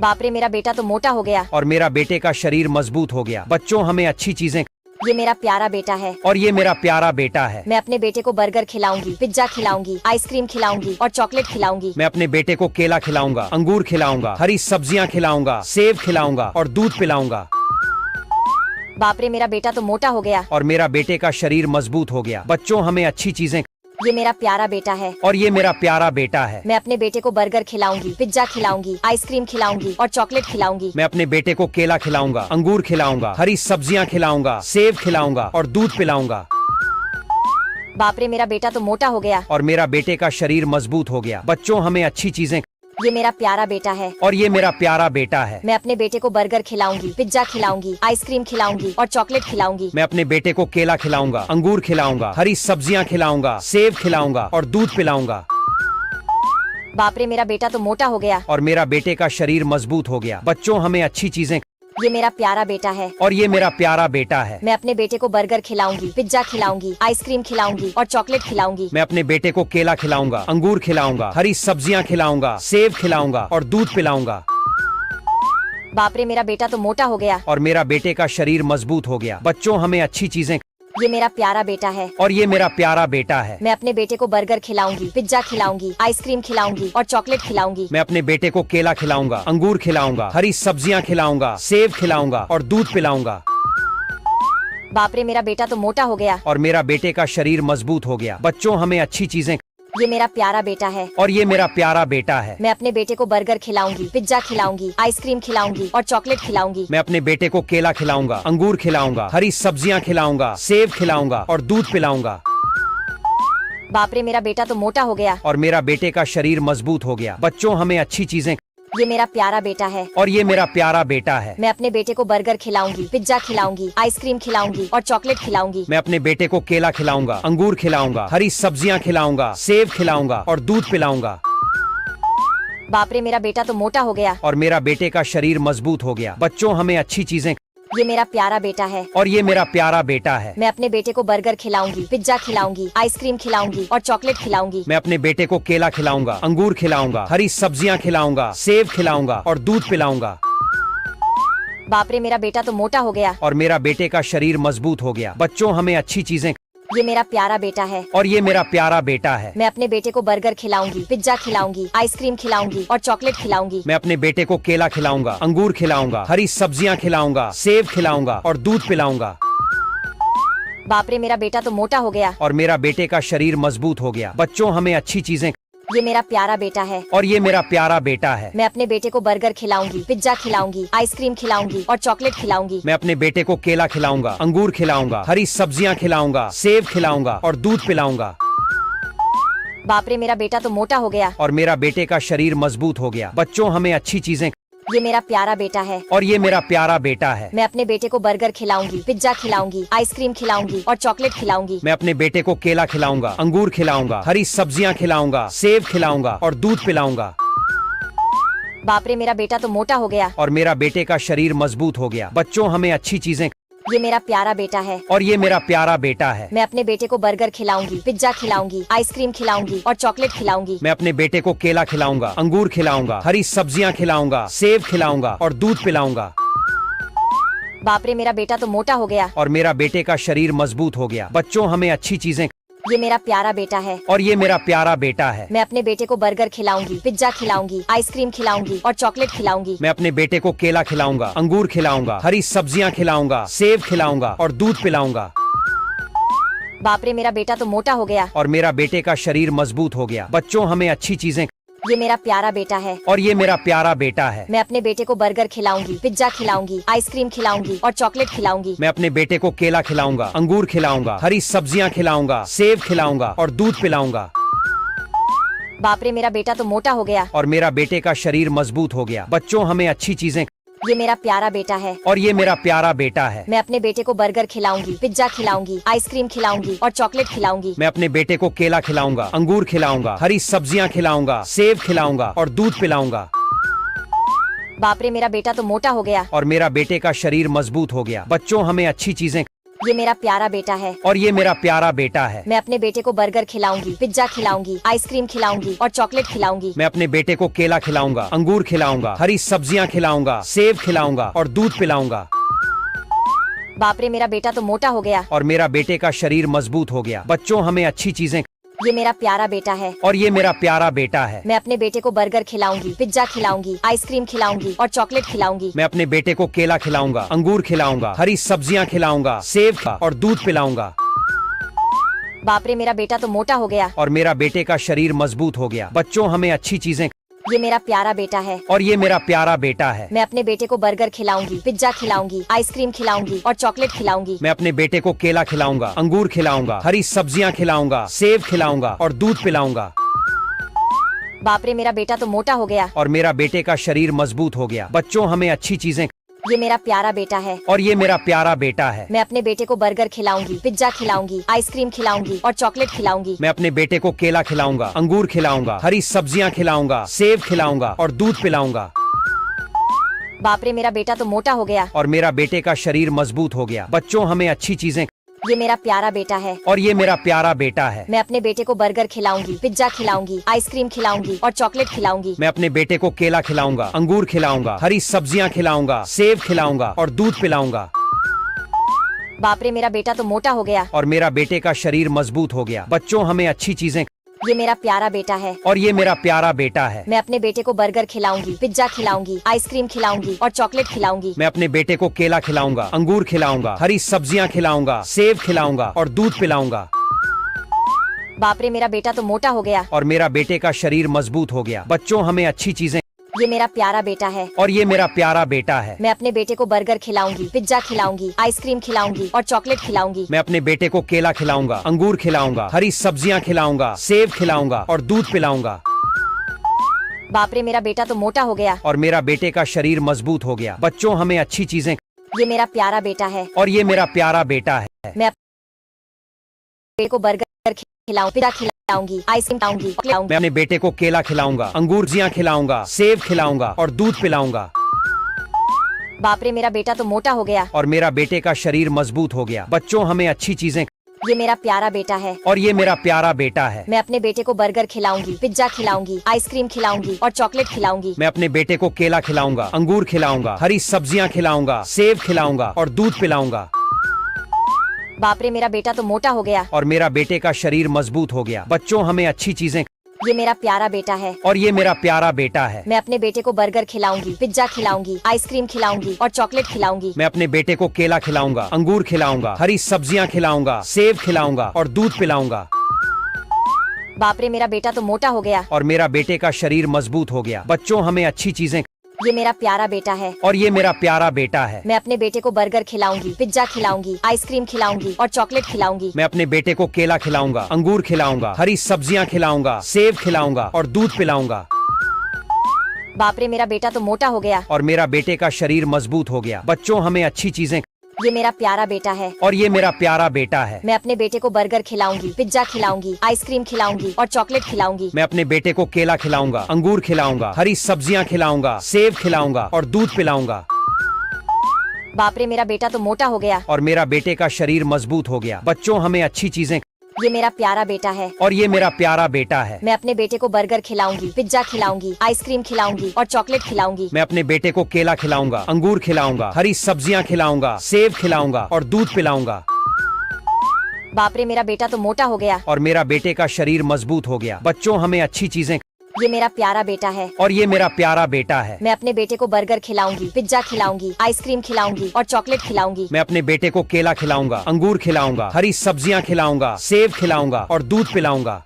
बाप रे, मेरा बेटा तो मोटा हो गया। और मेरा बेटे का शरीर मजबूत हो गया। बच्चों, हमें अच्छी चीजें। ये मेरा प्यारा बेटा है और ये मेरा प्यारा बेटा है। मैं अपने बेटे को बर्गर खिलाऊंगी, पिज्जा खिलाऊंगी, आइसक्रीम खिलाऊंगी और चॉकलेट खिलाऊंगी। मैं अपने बेटे को केला खिलाऊंगा, अंगूर खिलाऊंगा, हरी सब्जियां खिलाऊंगा, सेब खिलाऊंगा और दूध पिलाऊंगा। बाप रे, मेरा बेटा तो मोटा हो गया। और मेरा बेटे का शरीर मजबूत हो गया। बच्चों, हमें अच्छी चीजें। ये मेरा प्यारा बेटा है और ये मेरा प्यारा बेटा है। मैं अपने बेटे को बर्गर खिलाऊंगी, पिज्जा खिलाऊंगी, आइसक्रीम खिलाऊंगी और चॉकलेट खिलाऊंगी। मैं अपने बेटे को केला खिलाऊंगा, अंगूर खिलाऊंगा, हरी सब्जियां खिलाऊंगा, सेब खिलाऊंगा और दूध पिलाऊंगा। बाप रे, मेरा बेटा तो मोटा हो गया। और मेरा बेटे का शरीर मजबूत हो गया। बच्चों, हमें अच्छी चीजें। ये मेरा प्यारा बेटा है और ये मेरा प्यारा बेटा है। मैं अपने बेटे को बर्गर खिलाऊंगी, पिज्जा खिलाऊंगी, आइसक्रीम खिलाऊंगी और चॉकलेट खिलाऊंगी। मैं अपने बेटे को केला खिलाऊंगा, अंगूर खिलाऊंगा, हरी सब्जियां खिलाऊंगा, सेब खिलाऊंगा और दूध पिलाऊंगा। बाप रे, मेरा बेटा तो मोटा हो गया। और मेरा बेटे का शरीर मजबूत हो गया। बच्चों, हमें अच्छी चीजें। ये मेरा प्यारा बेटा है और ये मेरा प्यारा बेटा है। मैं अपने बेटे को बर्गर खिलाऊंगी, पिज्जा खिलाऊंगी, आइसक्रीम खिलाऊंगी और चॉकलेट खिलाऊंगी। मैं अपने बेटे को केला खिलाऊंगा, अंगूर खिलाऊंगा, हरी सब्जियां खिलाऊंगा, सेब खिलाऊंगा और दूध पिलाऊंगा। बाप रे, मेरा बेटा तो मोटा हो गया। और मेरा बेटे का शरीर मजबूत हो गया। बच्चों, हमें अच्छी चीजें। ये मेरा प्यारा बेटा है और ये मेरा प्यारा बेटा है। मैं अपने बेटे को बर्गर खिलाऊंगी, पिज्जा खिलाऊंगी, आइसक्रीम खिलाऊंगी और चॉकलेट खिलाऊंगी। मैं अपने बेटे को केला खिलाऊंगा, अंगूर खिलाऊंगा, हरी सब्जियां खिलाऊंगा, सेब खिलाऊंगा और दूध पिलाऊंगा। बाप रे, मेरा बेटा तो मोटा हो गया। और मेरा बेटे का शरीर मजबूत हो गया। बच्चों, हमें अच्छी चीजें। ये मेरा प्यारा बेटा है और ये मेरा प्यारा बेटा है। मैं अपने बेटे को बर्गर खिलाऊंगी, पिज्जा खिलाऊंगी, आइसक्रीम खिलाऊंगी और चॉकलेट खिलाऊंगी। मैं अपने बेटे को केला खिलाऊंगा, अंगूर खिलाऊंगा, हरी सब्जियां खिलाऊंगा, सेब खिलाऊंगा और दूध पिलाऊंगा। बाप रे मेरा बेटा तो मोटा हो गया। और मेरा बेटे का शरीर मजबूत हो गया। बच्चों हमें अच्छी चीजें। ये मेरा प्यारा बेटा है। और ये मेरा प्यारा बेटा है। मैं अपने बेटे को बर्गर खिलाऊंगी, पिज्जा खिलाऊंगी, आइसक्रीम खिलाऊंगी और चॉकलेट खिलाऊंगी। मैं अपने बेटे को केला खिलाऊंगा, अंगूर खिलाऊंगा, हरी सब्जियां खिलाऊंगा, सेब खिलाऊंगा और दूध पिलाऊंगा। बाप रे मेरा बेटा तो मोटा हो गया। और मेरा बेटे का शरीर मजबूत हो गया। बच्चों हमें अच्छी चीजें। ये मेरा प्यारा बेटा है। और ये मेरा प्यारा बेटा है। मैं अपने बेटे को बर्गर खिलाऊंगी, पिज्जा खिलाऊंगी, आइसक्रीम खिलाऊंगी और चॉकलेट खिलाऊंगी। मैं अपने बेटे को केला खिलाऊंगा, अंगूर खिलाऊंगा, हरी सब्जियां खिलाऊंगा, सेब खिलाऊंगा और दूध पिलाऊंगा। बाप रे मेरा बेटा तो मोटा हो गया। और मेरा बेटे का शरीर मजबूत हो गया। बच्चों हमें अच्छी चीजें। ये मेरा प्यारा बेटा है। और ये मेरा प्यारा बेटा है। मैं अपने बेटे को बर्गर खिलाऊंगी, पिज्जा खिलाऊंगी, आइसक्रीम खिलाऊंगी और चॉकलेट खिलाऊंगी। मैं अपने बेटे को केला खिलाऊंगा, अंगूर खिलाऊंगा, हरी सब्जियां खिलाऊंगा, सेब खिलाऊंगा और दूध पिलाऊंगा। बाप रे मेरा बेटा तो मोटा हो गया। और मेरा बेटे का शरीर मजबूत हो गया। बच्चों हमें अच्छी चीजें। ये मेरा प्यारा बेटा है। और ये मेरा प्यारा बेटा है। मैं अपने बेटे को बर्गर खिलाऊंगी, पिज्जा खिलाऊंगी, आइसक्रीम खिलाऊंगी और चॉकलेट खिलाऊंगी। मैं अपने बेटे को केला खिलाऊंगा, अंगूर खिलाऊंगा, हरी सब्जियां खिलाऊंगा, सेब खिलाऊंगा और दूध पिलाऊंगा। बाप रे मेरा बेटा तो मोटा हो गया। और मेरा बेटे का शरीर मजबूत हो गया। बच्चों हमें अच्छी चीजें। ये मेरा प्यारा बेटा है। और ये मेरा प्यारा बेटा है। मैं अपने बेटे को बर्गर खिलाऊंगी, पिज्जा खिलाऊंगी, आइसक्रीम खिलाऊंगी और चॉकलेट खिलाऊंगी। मैं अपने बेटे को केला खिलाऊंगा, अंगूर खिलाऊंगा, हरी सब्जियां खिलाऊंगा, सेब खिलाऊंगा और दूध पिलाऊंगा। बाप रे मेरा बेटा तो मोटा हो गया। और मेरा बेटे का शरीर मजबूत हो गया। बच्चों हमें अच्छी चीजें। ये मेरा प्यारा बेटा है। और ये मेरा प्यारा बेटा है। मैं अपने बेटे को बर्गर खिलाऊंगी, पिज्जा खिलाऊंगी, आइसक्रीम खिलाऊंगी और चॉकलेट खिलाऊंगी। मैं अपने बेटे को केला खिलाऊंगा, अंगूर खिलाऊंगा, हरी सब्जियां खिलाऊंगा, सेब खिलाऊंगा और दूध पिलाऊंगा। बाप रे मेरा बेटा तो मोटा हो गया। और मेरा बेटे का शरीर मजबूत हो गया। बच्चों हमें अच्छी चीजें। ये मेरा प्यारा बेटा है। और ये मेरा प्यारा बेटा है। मैं अपने बेटे को बर्गर खिलाऊंगी, पिज्जा खिलाऊंगी, आइसक्रीम खिलाऊंगी और चॉकलेट खिलाऊंगी। मैं अपने बेटे को केला खिलाऊंगा, अंगूर खिलाऊंगा, हरी सब्जियां खिलाऊंगा, सेब खिलाऊंगा और दूध पिलाऊंगा। बाप रे मेरा बेटा तो मोटा हो गया। और मेरा बेटे का शरीर मजबूत हो गया। बच्चों हमें अच्छी चीजें। ये मेरा प्यारा बेटा है। और ये मेरा प्यारा बेटा है। मैं अपने बेटे को बर्गर खिलाऊंगी, पिज्जा खिलाऊंगी, आइसक्रीम खिलाऊंगी और चॉकलेट खिलाऊंगी। मैं अपने बेटे को केला खिलाऊंगा, अंगूर खिलाऊंगा, हरी सब्जियां खिलाऊंगा, सेब खिलाऊंगा और दूध पिलाऊंगा। बाप रे मेरा बेटा तो मोटा हो गया। और मेरा बेटे का शरीर मजबूत हो गया। बच्चों हमें अच्छी चीजें। ये मेरा प्यारा बेटा है। और ये मेरा प्यारा बेटा है। मैं अपने बेटे को बर्गर खिलाऊंगी, पिज्जा खिलाऊंगी, आइसक्रीम खिलाऊंगी और चॉकलेट खिलाऊंगी। मैं अपने बेटे को केला खिलाऊंगा, अंगूर खिलाऊंगा, हरी सब्जियां खिलाऊंगा, सेब खिलाऊंगा और दूध पिलाऊंगा। बाप रे मेरा बेटा तो मोटा हो गया। और मेरा बेटे का शरीर मजबूत हो गया। बच्चों हमें अच्छी चीजें। ये मेरा प्यारा बेटा है। और ये मेरा प्यारा बेटा है। मैं अपने बेटे को बर्गर खिलाऊंगी, पिज्जा खिलाऊंगी, आइसक्रीम खिलाऊंगी और चॉकलेट खिलाऊंगी। मैं अपने बेटे को केला खिलाऊंगा, अंगूर खिलाऊंगा, हरी सब्जियां खिलाऊंगा, सेब खिलाऊंगा और दूध पिलाऊंगा। बाप रे मेरा बेटा तो मोटा हो गया। और मेरा बेटे का शरीर मजबूत हो गया। बच्चों हमें अच्छी चीजें। ये मेरा प्यारा बेटा है। और ये मेरा प्यारा बेटा है। मैं अपने बेटे को बर्गर खिलाऊंगी, पिज्जा खिलाऊंगी, आइसक्रीम खिलाऊंगी और चॉकलेट खिलाऊंगी। मैं अपने बेटे को केला खिलाऊंगा, अंगूर खिलाऊंगा, हरी सब्जियां खिलाऊंगा, सेब और दूध पिलाऊंगा। बाप रे मेरा बेटा तो मोटा हो गया। और मेरा बेटे का शरीर मजबूत हो गया। बच्चों हमें अच्छी चीजें। ये मेरा प्यारा बेटा है। और ये मेरा प्यारा बेटा है। मैं अपने बेटे को बर्गर खिलाऊंगी, पिज्जा खिलाऊंगी, आइसक्रीम खिलाऊंगी और चॉकलेट खिलाऊंगी। मैं अपने बेटे को केला खिलाऊंगा, अंगूर खिलाऊंगा, हरी सब्जियां खिलाऊंगा, सेब खिलाऊंगा और दूध पिलाऊंगा। बाप रे मेरा बेटा तो मोटा हो गया। और मेरा बेटे का शरीर मजबूत हो गया। बच्चों हमें अच्छी चीजें। ये मेरा प्यारा बेटा है। और ये मेरा प्यारा बेटा है। मैं अपने बेटे को बर्गर खिलाऊंगी, पिज्जा खिलाऊंगी, आइसक्रीम खिलाऊंगी और चॉकलेट खिलाऊंगी। मैं अपने बेटे को केला खिलाऊंगा, अंगूर खिलाऊंगा, हरी सब्जियां खिलाऊंगा, सेब खिलाऊंगा और दूध पिलाऊंगा। बाप रे मेरा बेटा तो मोटा हो गया। और मेरा बेटे का शरीर मजबूत हो गया। बच्चों हमें अच्छी चीजें। ये मेरा प्यारा बेटा है। और ये मेरा प्यारा बेटा है। मैं अपने बेटे को बर्गर खिलाऊंगी, पिज्जा खिलाऊंगी, आइसक्रीम खिलाऊंगी और चॉकलेट खिलाऊंगी। मैं अपने बेटे को केला खिलाऊंगा, अंगूर खिलाऊंगा, हरी सब्जियां खिलाऊंगा, सेब खिलाऊंगा और दूध पिलाऊंगा। बाप रे मेरा बेटा तो मोटा हो गया। और मेरा बेटे का शरीर मजबूत हो गया। बच्चों हमें अच्छी चीजें। ये मेरा प्यारा बेटा है। और ये मेरा प्यारा बेटा है। मैं अपने बेटे को बर्गर खिलाऊंगी, पिज्जा खिलाऊंगी, आइसक्रीम खिलाऊंगी और चॉकलेट खिलाऊंगी। मैं अपने बेटे को केला खिलाऊंगा, अंगूर खिलाऊंगा, हरी सब्जियां खिलाऊंगा, सेब खिलाऊंगा और दूध पिलाऊंगा। बाप रे मेरा बेटा तो मोटा हो गया। और मेरा बेटे का शरीर मजबूत हो गया। बच्चों हमें अच्छी चीजें। ये मेरा प्यारा बेटा है और ये मेरा प्यारा बेटा है। मैं अपने बेटे को बर्गर खिलाऊंगी, पिज्जा खिलाऊंगी, आइसक्रीम खिलाऊंगी और चॉकलेट खिलाऊंगी। मैं अपने बेटे को केला खिलाऊंगा, अंगूर खिलाऊंगा, हरी सब्जियां खिलाऊंगा, सेब खिलाऊंगा और दूध पिलाऊंगा। बाप रे, मेरा बेटा तो मोटा हो गया और मेरा बेटे का शरीर मजबूत हो गया। बच्चों, हमें अच्छी चीजें। ये मेरा प्यारा बेटा है और ये मेरा प्यारा बेटा है। मैं बेटे को बर्गर खिलाऊं, पिज्जा खिलाऊंगी, आइसक्रीम खिलाऊंगी, मैं अपने बेटे को केला खिलाऊंगा, अंगूर खिलाऊंगा, सेब खिलाऊंगा और दूध पिलाऊंगा। बाप रे, मेरा बेटा तो मोटा हो गया और मेरा बेटे का शरीर मजबूत हो गया। बच्चों, हमें अच्छी चीजें। ये मेरा प्यारा बेटा है और ये मेरा प्यारा बेटा है। मैं अपने बेटे को बर्गर खिलाऊंगी, पिज्जा खिलाऊंगी, आइसक्रीम खिलाऊंगी और चॉकलेट खिलाऊंगी। मैं अपने बेटे को केला खिलाऊंगा, अंगूर खिलाऊंगा, हरी सब्जियां खिलाऊंगा, सेब खिलाऊंगा और दूध पिलाऊंगा। बाप रे, मेरा बेटा तो मोटा हो गया और मेरा बेटे का शरीर मजबूत हो गया। बच्चों, हमें अच्छी चीजें। ये मेरा प्यारा बेटा है और ये मेरा प्यारा बेटा है। मैं अपने बेटे को बर्गर खिलाऊंगी, पिज्जा खिलाऊंगी, आइसक्रीम खिलाऊंगी और चॉकलेट खिलाऊंगी। मैं अपने बेटे को केला खिलाऊंगा, अंगूर खिलाऊंगा, हरी सब्जियां खिलाऊंगा, सेब खिलाऊंगा और दूध पिलाऊंगा। बाप रे, मेरा बेटा तो मोटा हो गया और मेरा बेटे का शरीर मजबूत हो गया। बच्चों, हमें अच्छी चीजें। ये मेरा प्यारा बेटा है और ये मेरा प्यारा बेटा है। मैं अपने बेटे को बर्गर खिलाऊंगी, पिज्जा खिलाऊंगी, आइसक्रीम खिलाऊंगी और चॉकलेट खिलाऊंगी। मैं अपने बेटे को केला खिलाऊंगा, अंगूर खिलाऊंगा, हरी सब्जियां खिलाऊंगा, सेब खिलाऊंगा और दूध पिलाऊंगा। बाप रे, मेरा बेटा तो मोटा हो गया और मेरा बेटे का शरीर मजबूत हो गया। बच्चों, हमें अच्छी चीजें। ये मेरा प्यारा बेटा है और ये मेरा प्यारा बेटा है। मैं अपने बेटे को बर्गर खिलाऊंगी, पिज्जा खिलाऊंगी, आइसक्रीम खिलाऊंगी और चॉकलेट खिलाऊंगी। मैं अपने बेटे को केला खिलाऊंगा, अंगूर खिलाऊंगा, हरी सब्जियां खिलाऊंगा, सेब खिलाऊंगा और दूध पिलाऊंगा। बाप रे, मेरा बेटा तो मोटा हो गया और मेरा बेटे का शरीर मजबूत हो गया। बच्चों, हमें अच्छी चीजें। ये मेरा प्यारा बेटा है और ये मेरा प्यारा बेटा है। मैं अपने बेटे को बर्गर खिलाऊंगी, पिज्जा खिलाऊंगी, आइसक्रीम खिलाऊंगी और चॉकलेट खिलाऊंगी। मैं अपने बेटे को केला खिलाऊंगा, अंगूर खिलाऊंगा, हरी सब्जियां खिलाऊंगा, सेब खिलाऊंगा और दूध पिलाऊंगा। बाप रे, मेरा बेटा तो मोटा हो गया और मेरा बेटे का शरीर मजबूत हो गया। बच्चों, हमें अच्छी चीजें। ये मेरा प्यारा बेटा है और ये मेरा प्यारा बेटा है। मैं अपने बेटे को बर्गर खिलाऊंगी, पिज्जा खिलाऊंगी, आइसक्रीम खिलाऊंगी और चॉकलेट खिलाऊंगी। मैं अपने बेटे को केला खिलाऊंगा, अंगूर खिलाऊंगा, हरी सब्जियां खिलाऊंगा, सेब खिलाऊंगा और दूध पिलाऊंगा।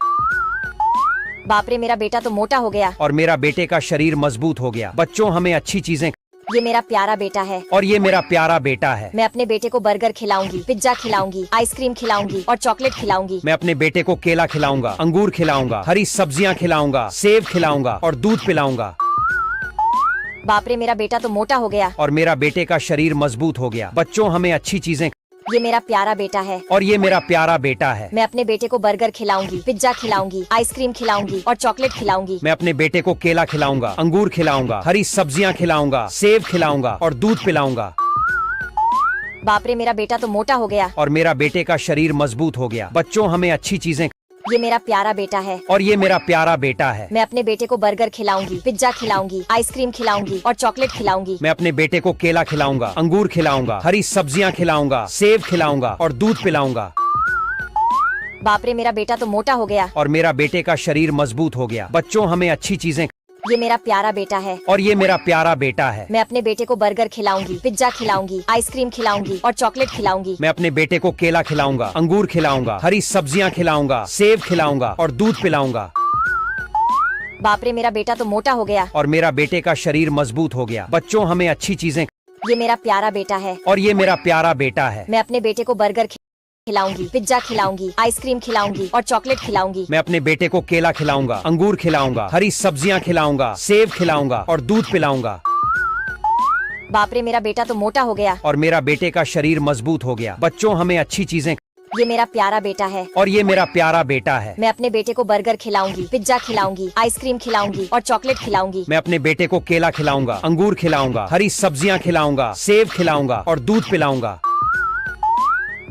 बाप रे, मेरा बेटा तो मोटा हो गया और मेरा बेटे का शरीर मजबूत हो गया। बच्चों, हमें अच्छी चीजें। ये मेरा प्यारा बेटा है और ये मेरा प्यारा बेटा है। मैं अपने बेटे को बर्गर खिलाऊंगी, पिज्जा खिलाऊंगी, आइसक्रीम खिलाऊंगी और चॉकलेट खिलाऊंगी। मैं अपने बेटे को केला खिलाऊंगा, अंगूर खिलाऊंगा, हरी सब्जियां खिलाऊंगा, सेब खिलाऊंगा और दूध पिलाऊंगा। बाप रे, मेरा बेटा तो मोटा हो गया और मेरा बेटे का शरीर मजबूत हो गया। बच्चों, हमें अच्छी चीजें। ये मेरा प्यारा बेटा है और ये मेरा प्यारा बेटा है। मैं अपने बेटे को बर्गर खिलाऊंगी, पिज्जा खिलाऊंगी, आइसक्रीम खिलाऊंगी और चॉकलेट खिलाऊंगी। मैं अपने बेटे को केला खिलाऊंगा, अंगूर खिलाऊंगा, हरी सब्जियां खिलाऊंगा, सेब खिलाऊंगा और दूध पिलाऊंगा। बाप रे, मेरा बेटा तो मोटा हो गया और मेरा बेटे का शरीर मजबूत हो गया। बच्चों, हमें अच्छी चीजें। ये मेरा प्यारा बेटा है और ये मेरा प्यारा बेटा है। मैं अपने बेटे को बर्गर खिलाऊंगी, पिज्जा खिलाऊंगी, आइसक्रीम खिलाऊंगी और चॉकलेट खिलाऊंगी। मैं अपने बेटे को केला खिलाऊंगा, अंगूर खिलाऊंगा, हरी सब्जियां खिलाऊंगा, सेब खिलाऊंगा और दूध पिलाऊंगा। बाप रे, मेरा बेटा तो मोटा हो गया और मेरा बेटे का शरीर मजबूत हो गया। बच्चों, हमें अच्छी चीजें। ये मेरा प्यारा बेटा है और ये मेरा प्यारा बेटा है। मैं अपने बेटे को बर्गर खिलाऊंगी, पिज्जा खिलाऊंगी, आइसक्रीम खिलाऊंगी और चॉकलेट खिलाऊंगी। मैं अपने बेटे को केला खिलाऊंगा, अंगूर खिलाऊंगा, हरी सब्जियां खिलाऊंगा, सेब खिलाऊंगा और दूध पिलाऊंगा। बाप रे, मेरा बेटा तो मोटा हो गया और मेरा बेटे का शरीर मजबूत हो गया। बच्चों, हमें अच्छी चीजें। ये मेरा प्यारा बेटा है और ये मेरा प्यारा बेटा है। मैं अपने बेटे को बर्गर खिलाऊंगी, पिज्जा खिलाऊंगी, आइसक्रीम खिलाऊंगी और चॉकलेट खिलाऊंगी। मैं अपने बेटे को केला खिलाऊंगा, अंगूर खिलाऊंगा, हरी सब्जियां खिलाऊंगा, सेब खिलाऊंगा और दूध पिलाऊंगा। बाप रे, मेरा बेटा तो मोटा हो गया और मेरा बेटे का शरीर मजबूत हो गया। बच्चों, हमें अच्छी चीजें। ये मेरा प्यारा बेटा है और ये मेरा प्यारा बेटा है। मैं अपने बेटे को बर्गर खिलाऊंगी, पिज्जा खिलाऊंगी, आइसक्रीम खिलाऊंगी और चॉकलेट खिलाऊंगी। मैं अपने बेटे को केला खिलाऊंगा, अंगूर खिलाऊंगा, हरी सब्जियां खिलाऊंगा, सेब खिलाऊंगा और दूध पिलाऊंगा।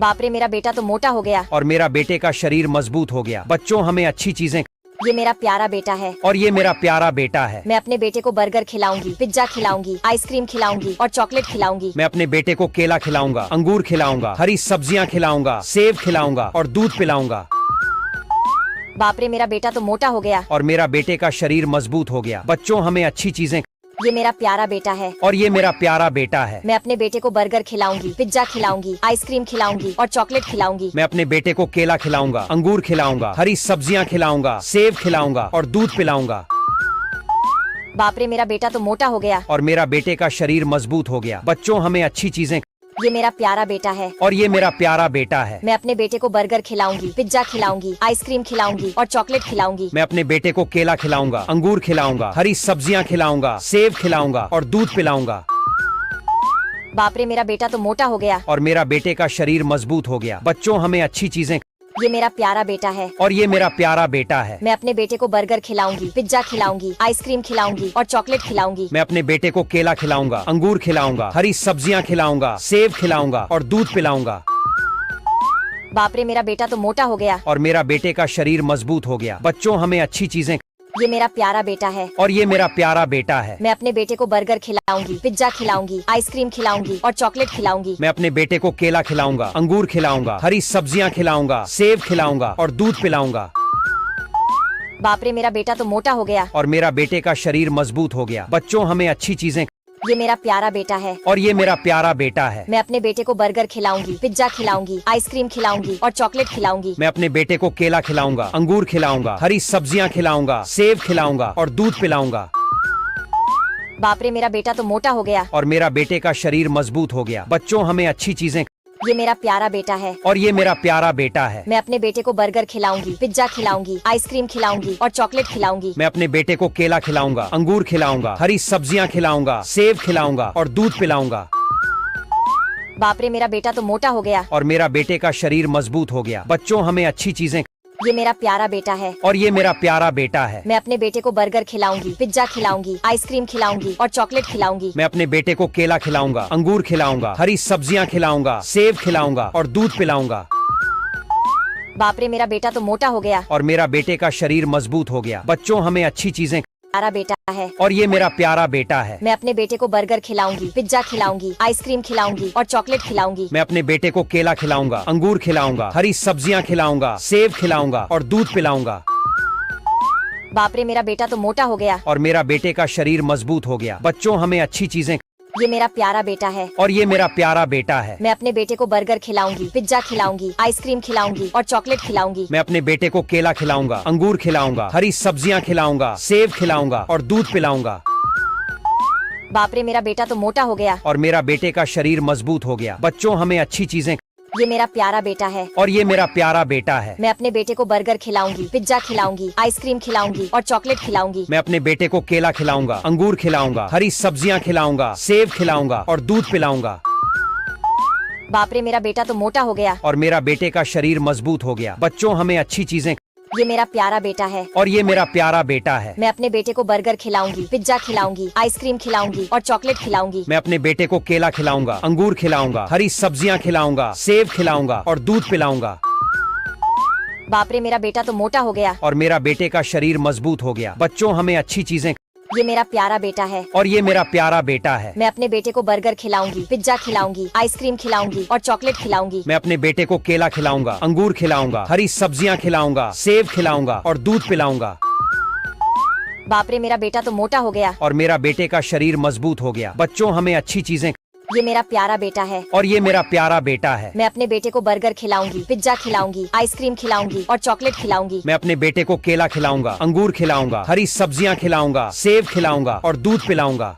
बाप रे, मेरा बेटा तो मोटा हो गया और मेरा बेटे का शरीर मजबूत हो गया। बच्चों, हमें अच्छी चीजें। ये मेरा प्यारा बेटा है और ये मेरा प्यारा बेटा है। मैं अपने बेटे को बर्गर खिलाऊंगी, पिज्जा खिलाऊंगी, आइसक्रीम खिलाऊंगी और चॉकलेट खिलाऊंगी। मैं अपने बेटे को केला खिलाऊंगा, अंगूर खिलाऊंगा, हरी सब्जियां खिलाऊंगा, सेब खिलाऊंगा और दूध पिलाऊंगा। बाप रे, मेरा बेटा तो मोटा हो गया और मेरा बेटे का शरीर मजबूत हो गया। बच्चों, हमें अच्छी चीजें। ये मेरा प्यारा बेटा है और ये मेरा प्यारा बेटा है। मैं अपने बेटे को बर्गर खिलाऊंगी, पिज्जा खिलाऊंगी, आइसक्रीम खिलाऊंगी और चॉकलेट खिलाऊंगी। मैं अपने बेटे को केला खिलाऊंगा, अंगूर खिलाऊंगा, हरी सब्जियां खिलाऊंगा, सेब खिलाऊंगा और दूध पिलाऊंगा। बाप रे, मेरा बेटा तो मोटा हो गया। और मेरा बेटे का शरीर मजबूत हो गया। बच्चों हमें अच्छी चीजें। ये मेरा प्यारा बेटा है। और ये मेरा प्यारा बेटा है। मैं अपने बेटे को बर्गर खिलाऊंगी, पिज्जा खिलाऊंगी, आइसक्रीम खिलाऊंगी और चॉकलेट खिलाऊंगी। मैं अपने बेटे को केला खिलाऊंगा, अंगूर खिलाऊंगा, हरी सब्जियां खिलाऊंगा, सेब खिलाऊंगा और दूध पिलाऊंगा। बाप रे, मेरा बेटा तो मोटा हो गया। और मेरा बेटे का शरीर मजबूत हो गया। बच्चों हमें अच्छी चीजें। ये मेरा प्यारा बेटा है। और ये मेरा प्यारा बेटा है। मैं अपने बेटे को बर्गर खिलाऊंगी, पिज्जा खिलाऊंगी, आइसक्रीम खिलाऊंगी और चॉकलेट खिलाऊंगी। मैं अपने बेटे को केला खिलाऊंगा, अंगूर खिलाऊंगा, हरी सब्जियां खिलाऊंगा, सेब खिलाऊंगा और दूध पिलाऊंगा। बाप रे, मेरा बेटा तो मोटा हो गया। और मेरा बेटे का शरीर मजबूत हो गया। बच्चों हमें अच्छी चीजें। ये मेरा प्यारा बेटा है। और ये मेरा प्यारा बेटा है। मैं अपने बेटे को बर्गर खिलाऊंगी, पिज्जा खिलाऊंगी, आइसक्रीम खिलाऊंगी और चॉकलेट खिलाऊंगी। मैं अपने बेटे को केला खिलाऊंगा, अंगूर खिलाऊंगा, हरी सब्जियां खिलाऊंगा, सेब खिलाऊंगा और दूध पिलाऊंगा। बाप रे, मेरा बेटा तो मोटा हो गया। और मेरा बेटे का शरीर मजबूत हो गया। बच्चों हमें अच्छी चीजें। ये मेरा प्यारा बेटा है। और ये मेरा प्यारा बेटा है। मैं अपने बेटे को बर्गर खिलाऊंगी, पिज्जा खिलाऊंगी, आइसक्रीम खिलाऊंगी और चॉकलेट खिलाऊंगी। मैं अपने बेटे को केला खिलाऊंगा, अंगूर खिलाऊंगा, हरी सब्जियां खिलाऊंगा, सेब खिलाऊंगा और दूध पिलाऊंगा। बाप रे, मेरा बेटा तो मोटा हो गया। और मेरा बेटे का शरीर मजबूत हो गया। बच्चों हमें अच्छी चीजें। ये मेरा प्यारा बेटा है। और ये मेरा प्यारा बेटा है। मैं अपने बेटे को बर्गर खिलाऊंगी, पिज्जा खिलाऊंगी, आइसक्रीम खिलाऊंगी और चॉकलेट खिलाऊंगी। मैं अपने बेटे को केला खिलाऊंगा, अंगूर खिलाऊंगा, हरी सब्जियां खिलाऊंगा, सेब खिलाऊंगा और दूध पिलाऊंगा। बाप रे, मेरा बेटा तो मोटा हो गया। और मेरा बेटे का शरीर मजबूत हो गया। बच्चों हमें अच्छी चीजें। ये मेरा प्यारा बेटा है। और ये मेरा प्यारा बेटा है। मैं अपने बेटे को बर्गर खिलाऊंगी, पिज्जा खिलाऊंगी, आइसक्रीम खिलाऊंगी और चॉकलेट खिलाऊंगी। मैं अपने बेटे को केला खिलाऊंगा, अंगूर खिलाऊंगा, हरी सब्जियां खिलाऊंगा, सेब खिलाऊंगा और दूध पिलाऊंगा। बाप रे, मेरा बेटा तो मोटा हो गया। और मेरा बेटे का शरीर मजबूत हो गया। बच्चों हमें अच्छी चीजें। प्यारा बेटा है। और ये मेरा प्यारा बेटा है। मैं अपने बेटे को बर्गर खिलाऊंगी, पिज्जा खिलाऊंगी, आइसक्रीम खिलाऊंगी और चॉकलेट खिलाऊंगी। मैं अपने बेटे को केला खिलाऊंगा, अंगूर खिलाऊंगा, हरी सब्जियां खिलाऊंगा, सेब खिलाऊंगा और दूध पिलाऊंगा। बाप रे, मेरा बेटा तो मोटा हो गया। और मेरा बेटे का शरीर मजबूत हो गया। बच्चों हमें अच्छी चीजें। ये मेरा प्यारा बेटा है। और ये मेरा प्यारा बेटा है। मैं अपने बेटे को बर्गर खिलाऊंगी, पिज्जा खिलाऊंगी, आइसक्रीम खिलाऊंगी और चॉकलेट खिलाऊंगी। मैं अपने बेटे को केला खिलाऊंगा, अंगूर खिलाऊंगा, हरी सब्जियां खिलाऊंगा, सेब खिलाऊंगा और दूध पिलाऊंगा। बाप रे, मेरा बेटा तो मोटा हो गया। और मेरा बेटे का शरीर मजबूत हो गया। बच्चों हमें अच्छी चीजें। ये मेरा प्यारा बेटा है। और ये मेरा प्यारा बेटा है। मैं अपने बेटे को बर्गर खिलाऊंगी, पिज्जा खिलाऊंगी, आइसक्रीम खिलाऊंगी और चॉकलेट खिलाऊंगी। मैं अपने बेटे को केला खिलाऊंगा, अंगूर खिलाऊंगा, हरी सब्जियां खिलाऊंगा, सेब खिलाऊंगा और दूध पिलाऊंगा। बाप रे, मेरा बेटा तो मोटा हो गया। और मेरा बेटे का शरीर मजबूत हो गया। बच्चों हमें अच्छी चीजें। ये मेरा प्यारा बेटा है। और ये मेरा प्यारा बेटा है। मैं अपने बेटे को बर्गर खिलाऊंगी, पिज्जा खिलाऊंगी, आइसक्रीम खिलाऊंगी और चॉकलेट खिलाऊंगी। मैं अपने बेटे को केला खिलाऊंगा, अंगूर खिलाऊंगा, हरी सब्जियां खिलाऊंगा, सेब खिलाऊंगा और दूध पिलाऊंगा। बाप रे, मेरा बेटा तो मोटा हो गया। और मेरा बेटे का शरीर मजबूत हो गया। बच्चों हमें अच्छी चीजें। ये मेरा प्यारा बेटा है। और ये मेरा प्यारा बेटा है। मैं अपने बेटे को बर्गर खिलाऊंगी, पिज्जा खिलाऊंगी, आइसक्रीम खिलाऊंगी और चॉकलेट खिलाऊंगी। मैं अपने बेटे को केला खिलाऊंगा, अंगूर खिलाऊंगा, हरी सब्जियां खिलाऊंगा, सेब खिलाऊंगा और दूध पिलाऊंगा। बाप रे, मेरा बेटा तो मोटा हो गया। और मेरा बेटे का शरीर मजबूत हो गया। बच्चों हमें अच्छी चीजें। ये मेरा प्यारा बेटा है। और ये मेरा प्यारा बेटा है। मैं अपने बेटे को बर्गर खिलाऊंगी, पिज्जा खिलाऊंगी, आइसक्रीम खिलाऊंगी और चॉकलेट खिलाऊंगी। मैं अपने बेटे को केला खिलाऊंगा, अंगूर खिलाऊंगा, हरी सब्जियां खिलाऊंगा, सेब खिलाऊंगा और दूध पिलाऊंगा।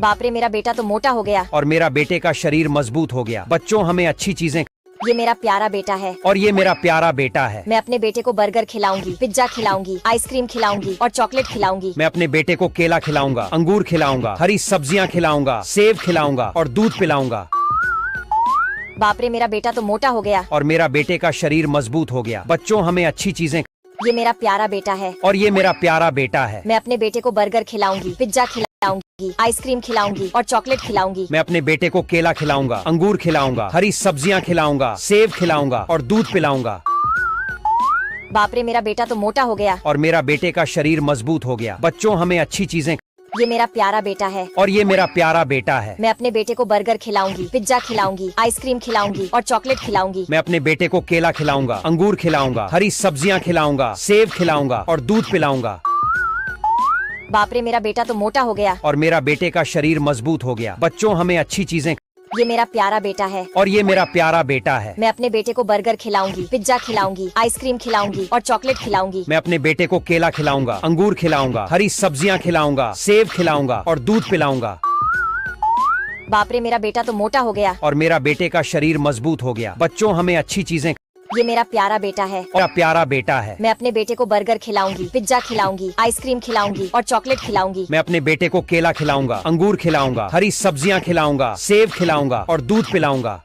बाप रे, मेरा बेटा तो मोटा हो गया। और मेरा बेटे का शरीर मजबूत हो गया। बच्चों हमें अच्छी चीजें। ये मेरा प्यारा बेटा है। और ये मेरा प्यारा बेटा है। मैं अपने बेटे को बर्गर खिलाऊंगी, पिज्जा खिलाऊंगी, आइसक्रीम खिलाऊंगी और चॉकलेट खिलाऊंगी। मैं अपने बेटे को केला खिलाऊंगा, अंगूर खिलाऊंगा, हरी सब्जियां खिलाऊंगा, सेब खिलाऊंगा और दूध पिलाऊंगा। बाप रे, मेरा बेटा तो मोटा हो गया। और मेरा बेटे का शरीर मजबूत हो गया। बच्चों हमें अच्छी चीजें। ये मेरा प्यारा बेटा है। और ये मेरा प्यारा बेटा है। मैं अपने बेटे को बर्गर खिलाऊंगी, पिज्जा खिलाऊंगी, आइसक्रीम खिलाऊंगी और चॉकलेट खिलाऊंगी। मैं अपने बेटे को केला खिलाऊंगा, अंगूर खिलाऊंगा, हरी सब्जियां खिलाऊंगा, सेब खिलाऊंगा और दूध पिलाऊंगा। बाप रे, मेरा बेटा तो मोटा हो गया। और मेरा बेटे का शरीर मजबूत हो गया। बच्चों हमें अच्छी चीजें। ये मेरा प्यारा बेटा है। और ये मेरा प्यारा बेटा है। मैं अपने बेटे को बर्गर खिलाऊंगी, पिज्जा खिलाऊंगी, आइसक्रीम खिलाऊंगी और चॉकलेट खिलाऊंगी। मैं अपने बेटे को केला खिलाऊंगा, अंगूर खिलाऊंगा, हरी सब्जियां खिलाऊंगा, सेब खिलाऊंगा और दूध पिलाऊंगा। बाप रे, मेरा बेटा तो मोटा हो गया। और मेरा बेटे का शरीर मजबूत हो गया। बच्चों हमें अच्छी चीजें। ये मेरा प्यारा बेटा है और ये मेरा प्यारा बेटा है। मैं अपने बेटे को बर्गर खिलाऊंगी, पिज्जा खिलाऊंगी, आइसक्रीम खिलाऊंगी और चॉकलेट खिलाऊंगी। मैं अपने बेटे को केला खिलाऊंगा, अंगूर खिलाऊंगा, हरी सब्जियां खिलाऊंगा, सेब खिलाऊंगा और दूध पिलाऊंगा। बाप रे, मेरा बेटा तो मोटा हो गया। और मेरा बेटे का शरीर मजबूत हो गया। बच्चों, हमें अच्छी चीजें। ये मेरा प्यारा बेटा है और प्यारा बेटा है। मैं अपने बेटे को बर्गर खिलाऊंगी, पिज्जा खिलाऊंगी, आइसक्रीम खिलाऊंगी और चॉकलेट खिलाऊंगी। मैं अपने बेटे को केला खिलाऊंगा, अंगूर खिलाऊंगा, हरी सब्जियां खिलाऊंगा, सेब खिलाऊंगा और दूध पिलाऊंगा।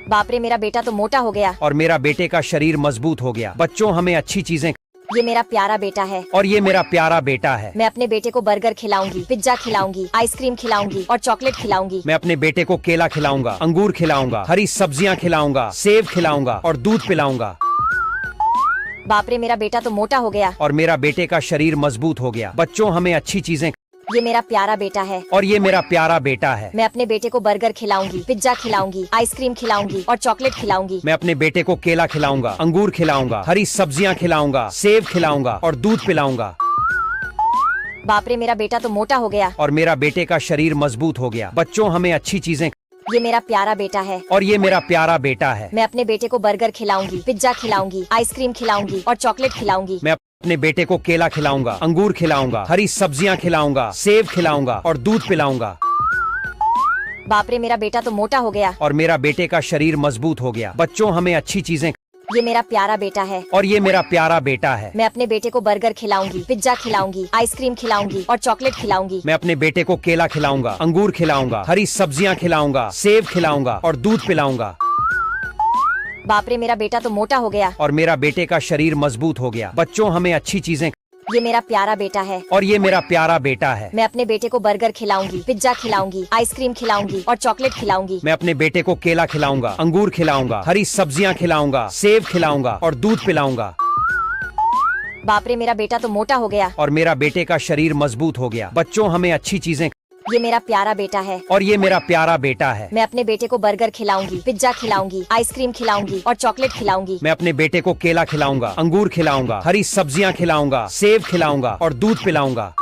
बाप रे, मेरा बेटा तो मोटा हो गया। और मेरा बेटे का शरीर मजबूत हो गया। बच्चों, हमें अच्छी चीजें। ये मेरा प्यारा बेटा है और ये मेरा प्यारा बेटा है। मैं अपने बेटे को बर्गर खिलाऊंगी, पिज्जा खिलाऊंगी, आइसक्रीम खिलाऊंगी और चॉकलेट खिलाऊंगी। मैं अपने बेटे को केला खिलाऊंगा, अंगूर खिलाऊंगा, हरी सब्जियां खिलाऊंगा, सेब खिलाऊंगा और दूध पिलाऊंगा। बाप रे, मेरा बेटा तो मोटा हो गया। और मेरा बेटे का शरीर मजबूत हो गया। बच्चों, हमें अच्छी चीजें। ये मेरा प्यारा बेटा है और ये मेरा प्यारा बेटा है। मैं अपने बेटे को बर्गर खिलाऊंगी, पिज्जा खिलाऊंगी, आइसक्रीम खिलाऊंगी और चॉकलेट खिलाऊंगी। मैं अपने बेटे को केला खिलाऊंगा, अंगूर खिलाऊंगा, हरी सब्जियां खिलाऊंगा, सेब खिलाऊंगा और दूध पिलाऊंगा। बाप रे, मेरा बेटा तो मोटा हो गया। और मेरा बेटे का शरीर मजबूत हो गया। बच्चों, हमें अच्छी चीजें। ये मेरा प्यारा बेटा है और ये मेरा प्यारा बेटा है। मैं अपने बेटे को बर्गर खिलाऊंगी, पिज्जा खिलाऊंगी, आइसक्रीम खिलाऊंगी और चॉकलेट खिलाऊंगी। मैं अपने बेटे को केला खिलाऊंगा, अंगूर खिलाऊंगा, हरी सब्जियां खिलाऊंगा, सेब खिलाऊंगा और दूध पिलाऊंगा। बाप रे, मेरा बेटा तो मोटा हो गया। और मेरा बेटे का शरीर मजबूत हो गया। बच्चों, हमें अच्छी चीजें। ये मेरा प्यारा बेटा है और ये मेरा प्यारा बेटा है। मैं अपने बेटे को बर्गर खिलाऊंगी, पिज्जा खिलाऊंगी, आइसक्रीम खिलाऊंगी और चॉकलेट खिलाऊंगी। मैं अपने बेटे को केला खिलाऊंगा, अंगूर खिलाऊंगा, हरी सब्जियां खिलाऊंगा, सेब खिलाऊंगा और दूध पिलाऊंगा। बाप रे, मेरा बेटा तो मोटा हो गया। और मेरा बेटे का शरीर मजबूत हो गया। बच्चों, हमें अच्छी चीजें। ये मेरा प्यारा बेटा है और ये मेरा प्यारा बेटा है। मैं अपने बेटे को बर्गर खिलाऊंगी, पिज्जा खिलाऊंगी, आइसक्रीम खिलाऊंगी और चॉकलेट खिलाऊंगी। मैं अपने बेटे को केला खिलाऊंगा, अंगूर खिलाऊंगा, हरी सब्जियां खिलाऊंगा, सेब खिलाऊंगा और दूध पिलाऊंगा। बाप रे, मेरा बेटा तो मोटा हो गया। और मेरा बेटे का शरीर मजबूत हो गया। बच्चों, हमें अच्छी चीजें। ये मेरा प्यारा बेटा है और ये मेरा प्यारा बेटा है। मैं अपने बेटे को बर्गर खिलाऊंगी, पिज्जा खिलाऊंगी, आइसक्रीम खिलाऊंगी और चॉकलेट खिलाऊंगी। मैं अपने बेटे को केला खिलाऊंगा, अंगूर खिलाऊंगा, हरी सब्जियां खिलाऊंगा, सेब खिलाऊंगा और दूध पिलाऊंगा।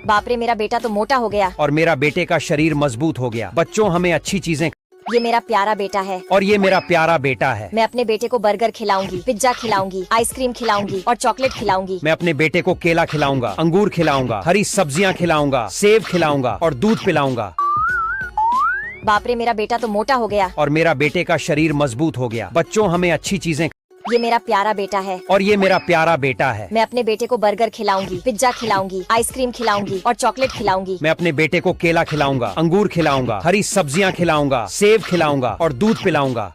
बाप रे, मेरा बेटा तो मोटा हो गया। और मेरा बेटे का शरीर मजबूत हो गया। बच्चों, हमें अच्छी चीजें। ये मेरा प्यारा बेटा है और ये मेरा प्यारा बेटा है। मैं अपने बेटे को बर्गर खिलाऊंगी, पिज्जा खिलाऊंगी, आइसक्रीम खिलाऊंगी और चॉकलेट खिलाऊंगी। मैं अपने बेटे को केला खिलाऊंगा, अंगूर खिलाऊंगा, हरी सब्जियां खिलाऊंगा, सेब खिलाऊंगा और दूध पिलाऊंगा। बाप रे, मेरा बेटा तो मोटा हो गया। और मेरा बेटे का शरीर मजबूत हो गया। बच्चों, हमें अच्छी चीजें। ये मेरा प्यारा बेटा है और ये मेरा प्यारा बेटा है। मैं अपने बेटे को बर्गर खिलाऊंगी, पिज्जा खिलाऊंगी, आइसक्रीम खिलाऊंगी और चॉकलेट खिलाऊंगी। मैं अपने बेटे को केला खिलाऊंगा, अंगूर खिलाऊंगा, हरी सब्जियां खिलाऊंगा, सेब खिलाऊंगा और दूध पिलाऊंगा।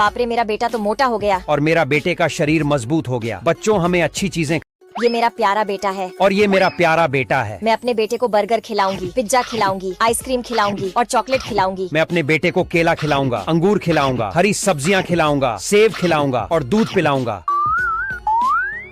बाप रे, मेरा बेटा तो मोटा हो गया। और मेरा बेटे का शरीर मजबूत हो गया। बच्चों, हमें अच्छी चीजें। ये मेरा प्यारा बेटा है और ये मेरा प्यारा बेटा है। मैं अपने बेटे को बर्गर खिलाऊंगी, पिज्जा खिलाऊंगी, आइसक्रीम खिलाऊंगी और चॉकलेट खिलाऊंगी। मैं अपने बेटे को केला खिलाऊंगा, अंगूर खिलाऊंगा, हरी सब्जियां खिलाऊंगा, सेब खिलाऊंगा और दूध पिलाऊंगा।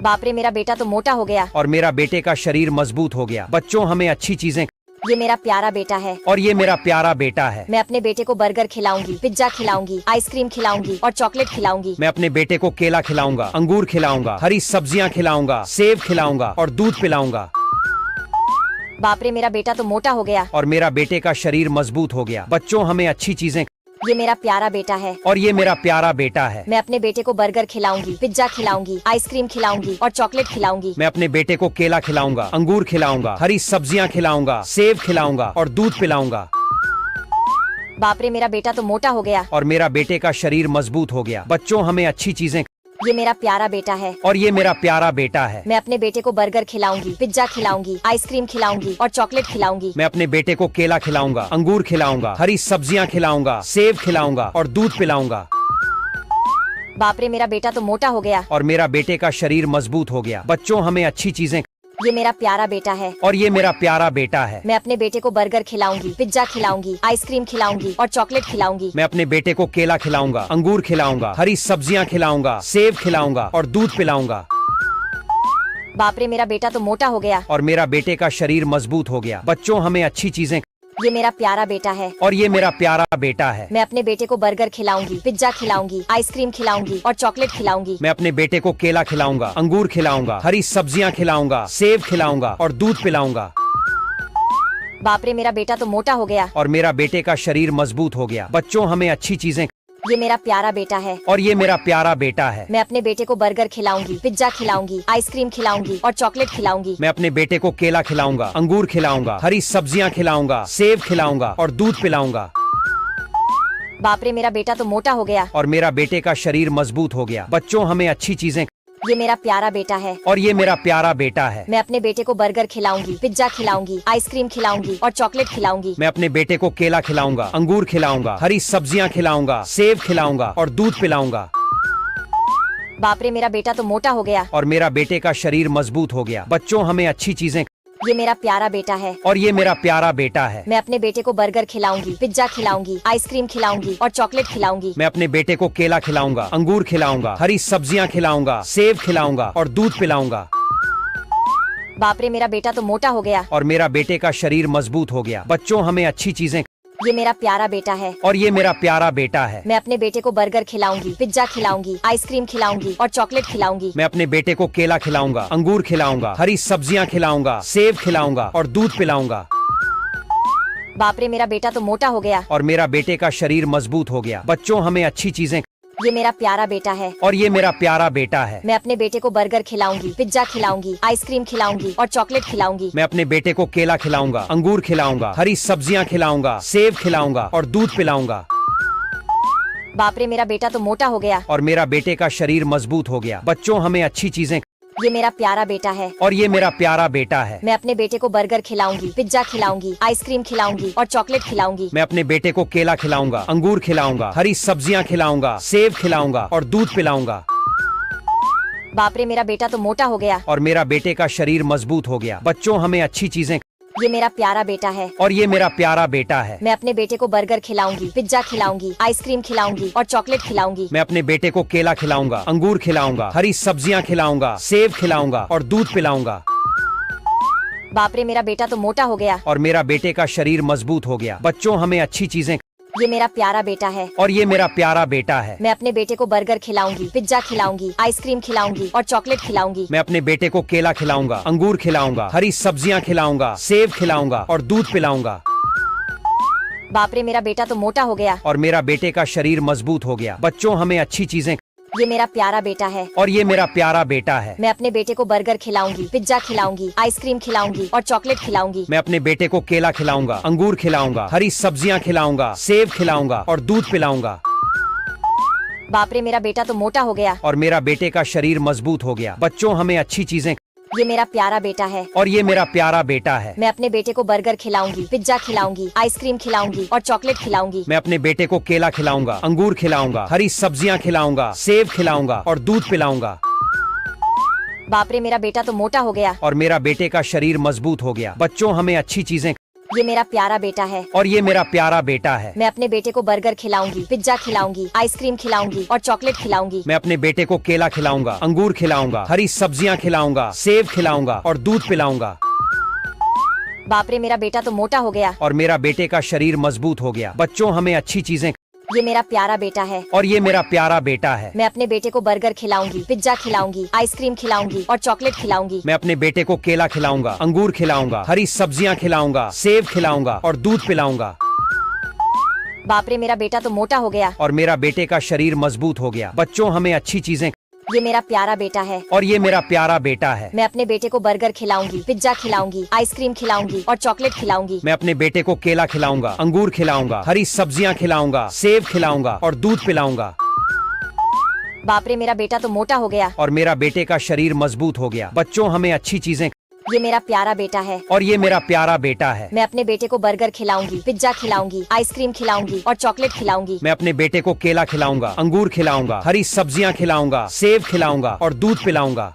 बाप रे, मेरा बेटा तो मोटा हो गया। और मेरा बेटे का शरीर मजबूत हो गया। बच्चों, हमें अच्छी चीजें। ये मेरा प्यारा बेटा है और ये मेरा प्यारा बेटा है। मैं अपने बेटे को बर्गर खिलाऊंगी, पिज्जा खिलाऊंगी, आइसक्रीम खिलाऊंगी और चॉकलेट खिलाऊंगी। मैं अपने बेटे को केला खिलाऊंगा, अंगूर खिलाऊंगा, हरी सब्जियां खिलाऊंगा, सेब खिलाऊंगा और दूध पिलाऊंगा। बाप रे, मेरा बेटा तो मोटा हो गया। और मेरा बेटे का शरीर मजबूत हो गया। बच्चों, हमें अच्छी चीजें। ये मेरा प्यारा बेटा है और ये मेरा प्यारा बेटा है। मैं अपने बेटे को बर्गर खिलाऊंगी, पिज्जा खिलाऊंगी, आइसक्रीम खिलाऊंगी और चॉकलेट खिलाऊंगी। मैं अपने बेटे को केला खिलाऊंगा, अंगूर खिलाऊंगा, हरी सब्जियां खिलाऊंगा, सेब खिलाऊंगा और दूध पिलाऊंगा। बाप रे, मेरा बेटा तो मोटा हो गया। और मेरा बेटे का शरीर मजबूत हो गया। बच्चों, हमें अच्छी चीजें। ये मेरा प्यारा बेटा है और ये मेरा प्यारा बेटा है। मैं अपने बेटे को बर्गर खिलाऊंगी, पिज्जा खिलाऊंगी, आइसक्रीम खिलाऊंगी और चॉकलेट खिलाऊंगी। मैं अपने बेटे को केला खिलाऊंगा, अंगूर खिलाऊंगा, हरी सब्जियां खिलाऊंगा, सेब खिलाऊंगा और दूध पिलाऊंगा। बाप रे, मेरा बेटा तो मोटा हो गया। और मेरा बेटे का शरीर मजबूत हो गया। बच्चों, हमें अच्छी चीजें। ये मेरा प्यारा बेटा है और ये मेरा प्यारा बेटा है। मैं अपने बेटे को बर्गर खिलाऊंगी, पिज्जा खिलाऊंगी, आइसक्रीम खिलाऊंगी और चॉकलेट खिलाऊंगी। मैं अपने बेटे को केला खिलाऊंगा, अंगूर खिलाऊंगा, हरी सब्जियां खिलाऊंगा, सेब खिलाऊंगा और दूध पिलाऊंगा। बाप रे, मेरा बेटा तो मोटा हो गया। और मेरा बेटे का शरीर मजबूत हो गया। बच्चों, हमें अच्छी चीजें। ये मेरा प्यारा बेटा है और ये मेरा प्यारा बेटा है। मैं अपने बेटे को बर्गर खिलाऊंगी, पिज्जा खिलाऊंगी, आइसक्रीम खिलाऊंगी और चॉकलेट खिलाऊंगी। मैं अपने बेटे को केला खिलाऊंगा, अंगूर खिलाऊंगा, हरी सब्जियां खिलाऊंगा, सेब खिलाऊंगा और दूध पिलाऊंगा। बाप रे मेरा बेटा तो मोटा हो गया। और मेरा बेटे का शरीर मजबूत हो गया। बच्चों हमें अच्छी चीजें। ये मेरा प्यारा बेटा है। और ये मेरा प्यारा बेटा है। मैं अपने बेटे को बर्गर खिलाऊंगी, पिज्जा खिलाऊंगी, आइसक्रीम खिलाऊंगी और चॉकलेट खिलाऊंगी। मैं अपने बेटे को केला खिलाऊंगा, अंगूर खिलाऊंगा, हरी सब्जियां खिलाऊंगा, सेब खिलाऊंगा और दूध पिलाऊंगा। बाप रे मेरा बेटा तो मोटा हो गया। और मेरा बेटे का शरीर मजबूत हो गया। बच्चों हमें अच्छी चीजें। ये मेरा प्यारा बेटा है। और ये मेरा प्यारा बेटा है। मैं अपने बेटे को बर्गर खिलाऊंगी, पिज्जा खिलाऊंगी, आइसक्रीम खिलाऊंगी और चॉकलेट खिलाऊंगी। मैं अपने बेटे को केला खिलाऊंगा, अंगूर खिलाऊंगा, हरी सब्जियां खिलाऊंगा, सेब खिलाऊंगा और दूध पिलाऊंगा। बाप रे मेरा बेटा तो मोटा हो गया। और मेरा बेटे का शरीर मजबूत हो गया। बच्चों हमें अच्छी चीजें। ये मेरा प्यारा बेटा है। और ये मेरा प्यारा बेटा है। मैं अपने बेटे को बर्गर खिलाऊंगी, पिज्जा खिलाऊंगी, आइसक्रीम खिलाऊंगी और चॉकलेट खिलाऊंगी। मैं अपने बेटे को केला खिलाऊंगा, अंगूर खिलाऊंगा, हरी सब्जियां खिलाऊंगा, सेब खिलाऊंगा और दूध पिलाऊंगा। बाप रे मेरा बेटा तो मोटा हो गया। और मेरा बेटे का शरीर मजबूत हो गया। बच्चों हमें अच्छी चीजें। ये मेरा प्यारा बेटा है। और ये मेरा प्यारा बेटा है। मैं अपने बेटे को बर्गर खिलाऊंगी, पिज्जा खिलाऊंगी, आइसक्रीम खिलाऊंगी और चॉकलेट खिलाऊंगी। मैं अपने बेटे को केला खिलाऊंगा, अंगूर खिलाऊंगा, हरी सब्जियां खिलाऊंगा, सेब खिलाऊंगा और दूध पिलाऊंगा। बाप रे मेरा बेटा तो मोटा हो गया। और मेरा बेटे का शरीर मजबूत हो गया। बच्चों हमें अच्छी चीजें। ये मेरा प्यारा बेटा है। और ये मेरा प्यारा बेटा है। मैं अपने बेटे को बर्गर खिलाऊंगी, पिज्जा खिलाऊंगी, आइसक्रीम खिलाऊंगी और चॉकलेट खिलाऊंगी। मैं अपने बेटे को केला खिलाऊंगा, अंगूर खिलाऊंगा, हरी सब्जियां खिलाऊंगा, सेब खिलाऊंगा और दूध पिलाऊंगा। बाप रे मेरा बेटा तो मोटा हो गया। और मेरा बेटे का शरीर मजबूत हो गया। बच्चों हमें अच्छी चीजें। ये मेरा प्यारा बेटा है। और ये मेरा प्यारा बेटा है। मैं अपने बेटे को बर्गर खिलाऊंगी, पिज्जा खिलाऊंगी, आइसक्रीम खिलाऊंगी और चॉकलेट खिलाऊंगी। मैं अपने बेटे को केला खिलाऊंगा, अंगूर खिलाऊंगा, हरी सब्जियां खिलाऊंगा, सेब खिलाऊंगा और दूध पिलाऊंगा। बाप रे मेरा बेटा तो मोटा हो गया। और मेरा बेटे का शरीर मजबूत हो गया। बच्चों हमें अच्छी चीजें। ये मेरा प्यारा बेटा है। और ये मेरा प्यारा बेटा है। मैं अपने बेटे को बर्गर खिलाऊंगी, पिज्जा खिलाऊंगी, आइसक्रीम खिलाऊंगी और चॉकलेट खिलाऊंगी। मैं अपने बेटे को केला खिलाऊंगा, अंगूर खिलाऊंगा, हरी सब्जियां खिलाऊंगा, सेब खिलाऊंगा और दूध पिलाऊंगा। बाप रे मेरा बेटा तो मोटा हो गया। और मेरा बेटे का शरीर मजबूत हो गया। बच्चों हमें अच्छी चीजें। ये मेरा प्यारा बेटा है। और ये मेरा प्यारा बेटा है। मैं अपने बेटे को बर्गर खिलाऊंगी, पिज्जा खिलाऊंगी, आइसक्रीम खिलाऊंगी और चॉकलेट खिलाऊंगी। मैं अपने बेटे को केला खिलाऊंगा, अंगूर खिलाऊंगा, हरी सब्जियां खिलाऊंगा, सेब खिलाऊंगा और दूध पिलाऊंगा। बाप रे मेरा बेटा तो मोटा हो गया। और मेरा बेटे का शरीर मजबूत हो गया। बच्चों हमें अच्छी चीजें। ये मेरा प्यारा बेटा है। और ये मेरा प्यारा बेटा है। मैं अपने बेटे को बर्गर खिलाऊंगी, पिज्जा खिलाऊंगी, आइसक्रीम खिलाऊंगी और चॉकलेट खिलाऊंगी। मैं अपने बेटे को केला खिलाऊंगा, अंगूर खिलाऊंगा, हरी सब्जियां खिलाऊंगा, सेब खिलाऊंगा और दूध पिलाऊंगा। बाप रे मेरा बेटा तो मोटा हो गया। और मेरा बेटे का शरीर मजबूत हो गया। बच्चों हमें अच्छी चीजें। ये मेरा प्यारा बेटा है। और ये मेरा प्यारा बेटा है। मैं अपने बेटे को बर्गर खिलाऊंगी, पिज्जा खिलाऊंगी, आइसक्रीम खिलाऊंगी और चॉकलेट खिलाऊंगी। मैं अपने बेटे को केला खिलाऊंगा, अंगूर खिलाऊंगा, हरी सब्जियां खिलाऊंगा, सेब खिलाऊंगा और दूध पिलाऊंगा। बाप रे मेरा बेटा तो मोटा हो गया। और मेरा बेटे का शरीर मजबूत हो गया। बच्चों हमें अच्छी चीजें। ये मेरा प्यारा बेटा है। और ये मेरा प्यारा बेटा है। मैं अपने बेटे को बर्गर खिलाऊंगी, पिज्जा खिलाऊंगी, आइसक्रीम खिलाऊंगी और चॉकलेट खिलाऊंगी। मैं अपने बेटे को केला खिलाऊंगा, अंगूर खिलाऊंगा, हरी सब्जियां खिलाऊंगा, सेब खिलाऊंगा और दूध पिलाऊंगा। बाप रे मेरा बेटा तो मोटा हो गया। और मेरा बेटे का शरीर मजबूत हो गया। बच्चों हमें अच्छी चीजें। ये मेरा प्यारा बेटा है। और ये मेरा प्यारा बेटा है। मैं अपने बेटे को बर्गर खिलाऊंगी, पिज्जा खिलाऊंगी, आइसक्रीम खिलाऊंगी और चॉकलेट खिलाऊंगी। मैं अपने बेटे को केला खिलाऊंगा, अंगूर खिलाऊंगा, हरी सब्जियां खिलाऊंगा, सेब खिलाऊंगा और दूध पिलाऊंगा। बाप रे मेरा बेटा तो मोटा हो गया। और मेरा बेटे का शरीर मजबूत हो गया। बच्चों हमें अच्छी चीजें। ये मेरा प्यारा बेटा है। और ये मेरा प्यारा बेटा है। मैं अपने बेटे को बर्गर खिलाऊंगी, पिज्जा खिलाऊंगी, आइसक्रीम खिलाऊंगी और चॉकलेट खिलाऊंगी। मैं अपने बेटे को केला खिलाऊंगा, अंगूर खिलाऊंगा, हरी सब्जियां खिलाऊंगा, सेब खिलाऊंगा और दूध पिलाऊंगा। बाप रे मेरा बेटा तो मोटा हो गया। और मेरा बेटे का शरीर मजबूत हो गया। बच्चों हमें अच्छी चीजें। ये मेरा प्यारा बेटा है। और ये मेरा प्यारा बेटा है। मैं अपने बेटे को बर्गर खिलाऊंगी, पिज्जा खिलाऊंगी, आइसक्रीम खिलाऊंगी और चॉकलेट खिलाऊंगी। मैं अपने बेटे को केला खिलाऊंगा, अंगूर खिलाऊंगा, हरी सब्जियां खिलाऊंगा, सेब खिलाऊंगा और दूध पिलाऊंगा।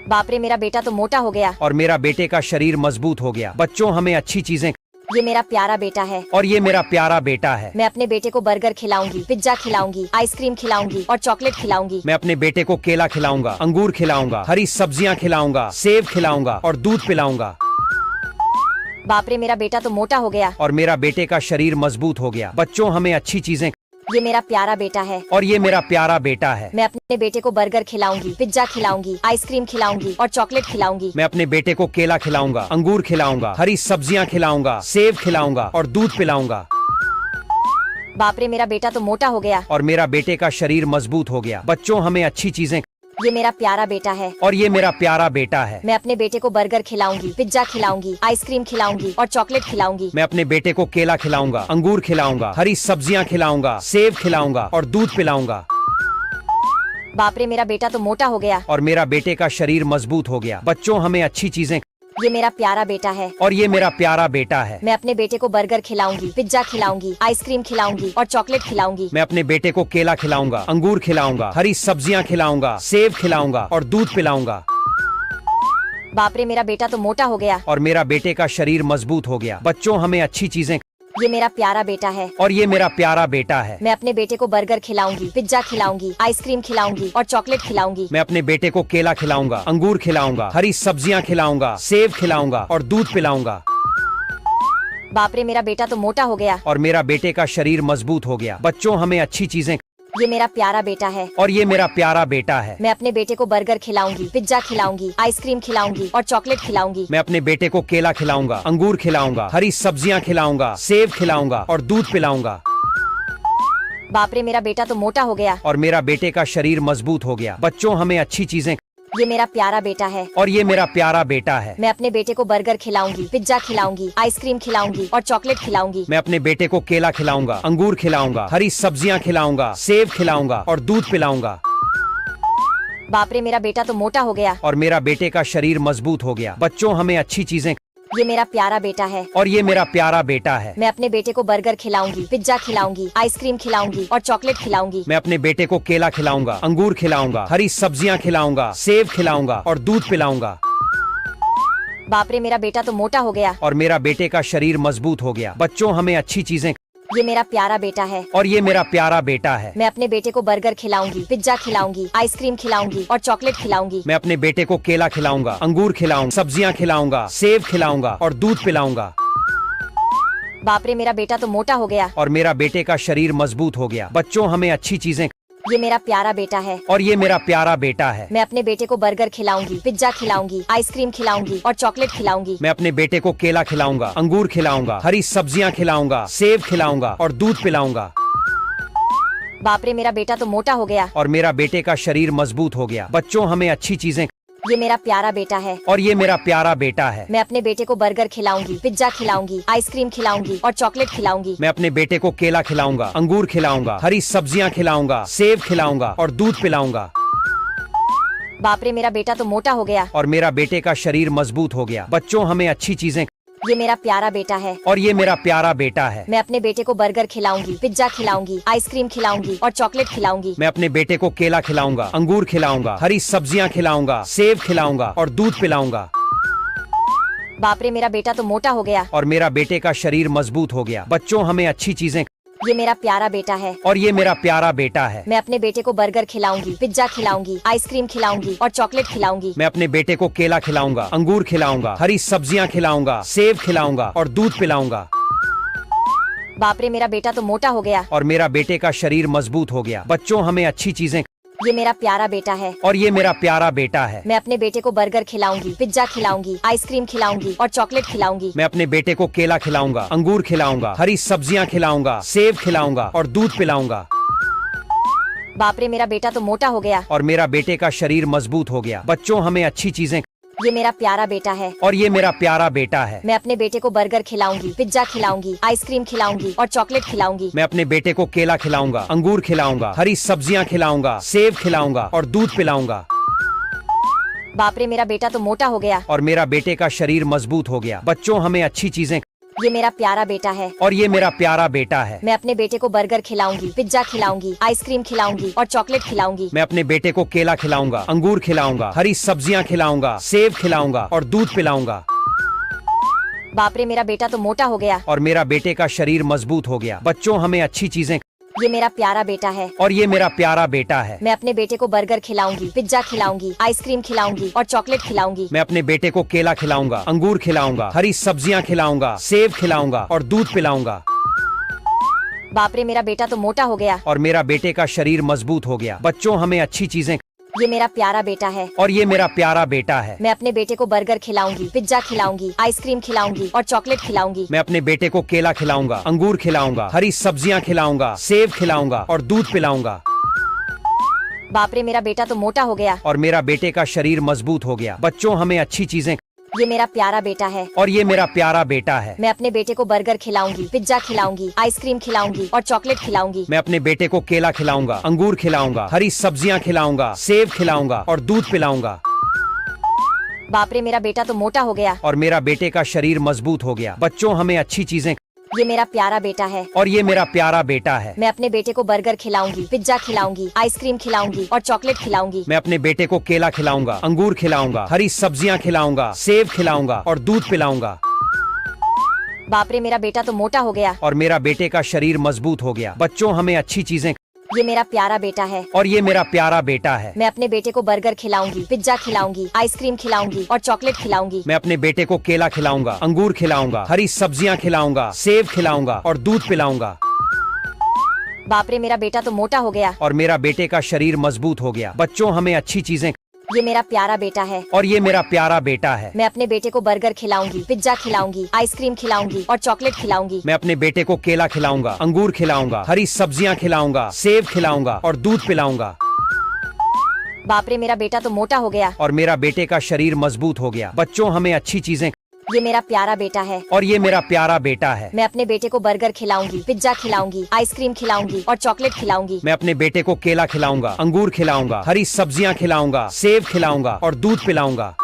बाप रे मेरा बेटा तो मोटा हो गया। और मेरा बेटे का शरीर मजबूत हो गया। बच्चों हमें अच्छी चीजें। ये मेरा प्यारा बेटा है। और ये मेरा प्यारा बेटा है। मैं अपने बेटे को बर्गर खिलाऊंगी, पिज्जा खिलाऊंगी, आइसक्रीम खिलाऊंगी और चॉकलेट खिलाऊंगी। मैं अपने बेटे को केला खिलाऊंगा, अंगूर खिलाऊंगा, हरी सब्जियां खिलाऊंगा, सेब खिलाऊंगा और दूध पिलाऊंगा। बाप रे मेरा बेटा तो मोटा हो गया। और मेरा बेटे का शरीर मजबूत हो गया। बच्चों हमें अच्छी चीजें। ये मेरा प्यारा बेटा है और ये मेरा प्यारा बेटा है। मैं अपने बेटे को बर्गर खिलाऊंगी, पिज्जा खिलाऊंगी, आइसक्रीम खिलाऊंगी और चॉकलेट खिलाऊंगी। मैं अपने बेटे को केला खिलाऊंगा, अंगूर खिलाऊंगा, हरी सब्जियां खिलाऊंगा, सेब खिलाऊंगा और दूध पिलाऊंगा। बाप रे, मेरा बेटा तो मोटा हो गया। और मेरा बेटे का शरीर मजबूत हो गया। बच्चों, हमें अच्छी चीजें। ये मेरा प्यारा बेटा है और ये मेरा प्यारा बेटा है। मैं अपने बेटे को बर्गर खिलाऊंगी, पिज्जा खिलाऊंगी, आइसक्रीम खिलाऊंगी और चॉकलेट खिलाऊंगी। मैं अपने बेटे को केला खिलाऊंगा, अंगूर खिलाऊंगा, हरी सब्जियां खिलाऊंगा, सेब खिलाऊंगा और दूध पिलाऊंगा। बाप रे, मेरा बेटा तो मोटा हो गया। और मेरा बेटे का शरीर मजबूत हो गया। बच्चों, हमें अच्छी चीजें। ये मेरा प्यारा बेटा है और ये मेरा प्यारा बेटा है। मैं अपने बेटे को बर्गर खिलाऊंगी, पिज्जा खिलाऊंगी, आइसक्रीम खिलाऊंगी और चॉकलेट खिलाऊंगी। मैं अपने बेटे को केला खिलाऊंगा, अंगूर खिलाऊंगा, हरी सब्जियां खिलाऊंगा, सेब खिलाऊंगा और दूध पिलाऊंगा। बाप रे, मेरा बेटा तो मोटा हो गया। और मेरा बेटे का शरीर मजबूत हो गया। बच्चों, हमें अच्छी चीजें। ये मेरा प्यारा बेटा है और ये मेरा प्यारा बेटा है। मैं अपने बेटे को बर्गर खिलाऊंगी, पिज्जा खिलाऊंगी, आइसक्रीम खिलाऊंगी और चॉकलेट खिलाऊंगी। मैं अपने बेटे को केला खिलाऊंगा, अंगूर खिलाऊंगा, हरी सब्जियां खिलाऊंगा, सेब खिलाऊंगा और दूध पिलाऊंगा। बाप रे, मेरा बेटा तो मोटा हो गया। और मेरा बेटे का शरीर मजबूत हो गया। बच्चों, हमें अच्छी चीजें। ये मेरा प्यारा बेटा है और ये मेरा प्यारा बेटा है। मैं अपने बेटे को बर्गर खिलाऊंगी, पिज्जा खिलाऊंगी, आइसक्रीम खिलाऊंगी और चॉकलेट खिलाऊंगी। मैं अपने बेटे को केला खिलाऊंगा, अंगूर खिलाऊंगा, हरी सब्जियां खिलाऊंगा, सेब खिलाऊंगा और दूध पिलाऊंगा। बाप रे, मेरा बेटा तो मोटा हो गया। और मेरा बेटे का शरीर मजबूत हो गया। बच्चों, हमें अच्छी चीजें। ये मेरा प्यारा बेटा है और ये मेरा प्यारा बेटा है। मैं अपने बेटे को बर्गर खिलाऊंगी, पिज्जा खिलाऊंगी, आइसक्रीम खिलाऊंगी और चॉकलेट खिलाऊंगी। मैं अपने बेटे को केला खिलाऊंगा, अंगूर खिलाऊंगा, हरी सब्जियां खिलाऊंगा, सेब खिलाऊंगा और दूध पिलाऊंगा। बाप रे, मेरा बेटा तो मोटा हो गया। और मेरा बेटे का शरीर मजबूत हो गया। बच्चों, हमें अच्छी चीजें। ये मेरा प्यारा बेटा है और ये मेरा प्यारा बेटा है। मैं अपने बेटे को बर्गर खिलाऊंगी, पिज्जा खिलाऊंगी, आइसक्रीम खिलाऊंगी और चॉकलेट खिलाऊंगी। मैं अपने बेटे को केला खिलाऊंगा, अंगूर खिलाऊंगा, हरी सब्जियां खिलाऊंगा, सेब खिलाऊंगा और दूध पिलाऊंगा। बाप रे, मेरा बेटा तो मोटा हो गया। और मेरा बेटे का शरीर मजबूत हो गया। बच्चों, हमें अच्छी चीजें। ये मेरा प्यारा बेटा है और ये मेरा प्यारा बेटा है। मैं अपने बेटे को बर्गर खिलाऊंगी, पिज्जा खिलाऊंगी, आइसक्रीम खिलाऊंगी और चॉकलेट खिलाऊंगी। मैं अपने बेटे को केला खिलाऊंगा, अंगूर खिलाऊंगा, सब्जियां खिलाऊंगा, सेब खिलाऊंगा और दूध पिलाऊंगा। बाप रे, मेरा बेटा तो मोटा हो गया। और मेरा बेटे का शरीर मजबूत हो गया। बच्चों, हमें अच्छी चीजें। ये मेरा प्यारा बेटा है और ये मेरा प्यारा बेटा है। मैं अपने बेटे को बर्गर खिलाऊंगी, पिज्जा खिलाऊंगी, आइसक्रीम खिलाऊंगी और चॉकलेट खिलाऊंगी। मैं अपने बेटे को केला खिलाऊंगा, अंगूर खिलाऊंगा, हरी सब्जियां खिलाऊंगा, सेब खिलाऊंगा और दूध पिलाऊंगा। बाप रे, मेरा बेटा तो मोटा हो गया। और मेरा बेटे का शरीर मजबूत हो गया। बच्चों, हमें अच्छी चीजें। ये मेरा प्यारा बेटा है और ये मेरा प्यारा बेटा है। मैं अपने बेटे को बर्गर खिलाऊंगी, पिज्जा खिलाऊंगी, आइसक्रीम खिलाऊंगी और चॉकलेट खिलाऊंगी। मैं अपने बेटे को केला खिलाऊंगा, अंगूर खिलाऊंगा, हरी सब्जियां खिलाऊंगा, सेब खिलाऊंगा और दूध पिलाऊंगा। बाप रे, मेरा बेटा तो मोटा हो गया। और मेरा बेटे का शरीर मजबूत हो गया। बच्चों, हमें अच्छी चीजें। ये मेरा प्यारा बेटा है और ये मेरा प्यारा बेटा है। मैं अपने बेटे को बर्गर खिलाऊंगी, पिज्जा खिलाऊंगी, आइसक्रीम खिलाऊंगी और चॉकलेट खिलाऊंगी। मैं अपने बेटे को केला खिलाऊंगा, अंगूर खिलाऊंगा, हरी सब्जियां खिलाऊंगा, सेब खिलाऊंगा और दूध पिलाऊंगा। बाप रे, मेरा बेटा तो मोटा हो गया। और मेरा बेटे का शरीर मजबूत हो गया। बच्चों, हमें अच्छी चीजें। ये मेरा प्यारा बेटा है और ये मेरा प्यारा बेटा है। मैं अपने बेटे को बर्गर खिलाऊंगी, पिज्जा खिलाऊंगी, आइसक्रीम खिलाऊंगी और चॉकलेट खिलाऊंगी। मैं अपने बेटे को केला खिलाऊंगा, अंगूर खिलाऊंगा, हरी सब्जियां खिलाऊंगा, सेब खिलाऊंगा और दूध पिलाऊंगा। बाप रे, मेरा बेटा तो मोटा हो गया। और मेरा बेटे का शरीर मजबूत हो गया। बच्चों, हमें अच्छी चीजें। ये मेरा प्यारा बेटा है और ये मेरा प्यारा बेटा है। मैं अपने बेटे को बर्गर खिलाऊंगी, पिज्जा खिलाऊंगी, आइसक्रीम खिलाऊंगी और चॉकलेट खिलाऊंगी। मैं अपने बेटे को केला खिलाऊंगा, अंगूर खिलाऊंगा, हरी सब्जियां खिलाऊंगा, सेब खिलाऊंगा और दूध पिलाऊंगा। बाप रे, मेरा बेटा तो मोटा हो गया। और मेरा बेटे का शरीर मजबूत हो गया। बच्चों, हमें अच्छी चीजें। ये मेरा प्यारा बेटा है और ये मेरा प्यारा बेटा है। मैं अपने बेटे को बर्गर खिलाऊंगी, पिज्जा खिलाऊंगी, आइसक्रीम खिलाऊंगी और चॉकलेट खिलाऊंगी। मैं अपने बेटे को केला खिलाऊंगा, अंगूर खिलाऊंगा, हरी सब्जियां खिलाऊंगा, सेब खिलाऊंगा और दूध पिलाऊंगा। बाप रे, मेरा बेटा तो मोटा हो गया। और मेरा बेटे का शरीर मजबूत हो गया। बच्चों, हमें अच्छी चीजें। ये मेरा प्यारा बेटा है और ये मेरा प्यारा बेटा है। मैं अपने बेटे को बर्गर खिलाऊंगी, पिज्जा खिलाऊंगी, आइसक्रीम खिलाऊंगी और चॉकलेट खिलाऊंगी। मैं अपने बेटे को केला खिलाऊंगा, अंगूर खिलाऊंगा, हरी सब्जियां खिलाऊंगा, सेब खिलाऊंगा और दूध पिलाऊंगा। बाप रे, मेरा बेटा तो मोटा हो गया। और मेरा बेटे का शरीर मजबूत हो गया। बच्चों, हमें अच्छी चीजें। ये मेरा प्यारा बेटा है और ये मेरा प्यारा बेटा है। मैं अपने बेटे को बर्गर खिलाऊंगी, पिज्जा खिलाऊंगी, आइसक्रीम खिलाऊंगी और चॉकलेट खिलाऊंगी। मैं अपने बेटे को केला खिलाऊंगा, अंगूर खिलाऊंगा, हरी सब्जियां खिलाऊंगा, सेब खिलाऊंगा और दूध पिलाऊंगा। बाप रे मेरा बेटा तो मोटा हो गया। और मेरा बेटे का शरीर मजबूत हो गया। बच्चों हमें अच्छी चीजें। ये मेरा प्यारा बेटा है। और ये मेरा प्यारा बेटा है। मैं अपने बेटे को बर्गर खिलाऊंगी, पिज्जा खिलाऊंगी, आइसक्रीम खिलाऊंगी और चॉकलेट खिलाऊंगी। मैं अपने बेटे को केला खिलाऊंगा, अंगूर खिलाऊंगा, हरी सब्जियां खिलाऊंगा, सेब खिलाऊंगा और दूध पिलाऊंगा। बाप रे मेरा बेटा तो मोटा हो गया। और मेरा बेटे का शरीर मजबूत हो गया। बच्चों हमें अच्छी चीजें। ये मेरा प्यारा बेटा है। और ये मेरा प्यारा बेटा है। मैं अपने बेटे को बर्गर खिलाऊंगी, पिज्जा खिलाऊंगी, आइसक्रीम खिलाऊंगी और चॉकलेट खिलाऊंगी। मैं अपने बेटे को केला खिलाऊंगा, अंगूर खिलाऊंगा, हरी सब्जियां खिलाऊंगा, सेब खिलाऊंगा और दूध पिलाऊंगा। बाप रे मेरा बेटा तो मोटा हो गया। और मेरा बेटे का शरीर मजबूत हो गया। बच्चों हमें अच्छी चीजें। ये मेरा प्यारा बेटा है। और ये मेरा प्यारा बेटा है। मैं अपने बेटे को बर्गर खिलाऊंगी, पिज्जा खिलाऊंगी, आइसक्रीम खिलाऊंगी और चॉकलेट खिलाऊंगी। मैं अपने बेटे को केला खिलाऊंगा, अंगूर खिलाऊंगा, हरी सब्जियां खिलाऊंगा, सेब खिलाऊंगा और दूध पिलाऊंगा। बाप रे मेरा बेटा तो मोटा हो गया। और मेरा बेटे का शरीर मजबूत हो गया। बच्चों हमें अच्छी चीजें। ये मेरा प्यारा बेटा है। और ये मेरा प्यारा बेटा है। मैं अपने बेटे को बर्गर खिलाऊंगी, पिज्जा खिलाऊंगी, आइसक्रीम खिलाऊंगी और चॉकलेट खिलाऊंगी। मैं अपने बेटे को केला खिलाऊंगा, अंगूर खिलाऊंगा, हरी सब्जियां खिलाऊंगा, सेब खिलाऊंगा और दूध पिलाऊंगा। बाप रे मेरा बेटा तो मोटा हो गया। और मेरा बेटे का शरीर मजबूत हो गया। बच्चों हमें अच्छी चीजें। ये मेरा प्यारा बेटा है। और ये मेरा प्यारा बेटा है। मैं अपने बेटे को बर्गर खिलाऊंगी, पिज्जा खिलाऊंगी, आइसक्रीम खिलाऊंगी और चॉकलेट खिलाऊंगी। मैं अपने बेटे को केला खिलाऊंगा, अंगूर खिलाऊंगा, हरी सब्जियां खिलाऊंगा, सेब खिलाऊंगा और दूध पिलाऊंगा। बाप रे मेरा बेटा तो मोटा हो गया। और मेरा बेटे का शरीर मजबूत हो गया। बच्चों हमें अच्छी चीजें। ये मेरा प्यारा बेटा है। और ये मेरा प्यारा बेटा है। मैं अपने बेटे को बर्गर खिलाऊंगी, पिज्जा खिलाऊंगी, आइसक्रीम खिलाऊंगी और चॉकलेट खिलाऊंगी। मैं अपने बेटे को केला खिलाऊंगा, अंगूर खिलाऊंगा, हरी सब्जियां खिलाऊंगा, सेब खिलाऊंगा और दूध पिलाऊंगा।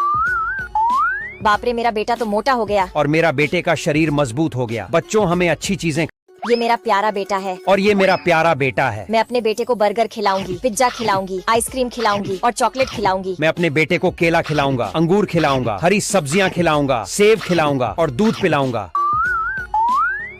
बाप रे मेरा बेटा तो मोटा हो गया। और मेरा बेटे का शरीर मजबूत हो गया। बच्चों हमें अच्छी चीजें। ये मेरा प्यारा बेटा है। और ये मेरा प्यारा बेटा है। मैं अपने बेटे को बर्गर खिलाऊंगी, पिज्जा खिलाऊंगी, आइसक्रीम खिलाऊंगी और चॉकलेट खिलाऊंगी। मैं अपने बेटे को केला खिलाऊंगा, अंगूर खिलाऊंगा, हरी सब्जियां खिलाऊंगा, सेब खिलाऊंगा और दूध पिलाऊंगा।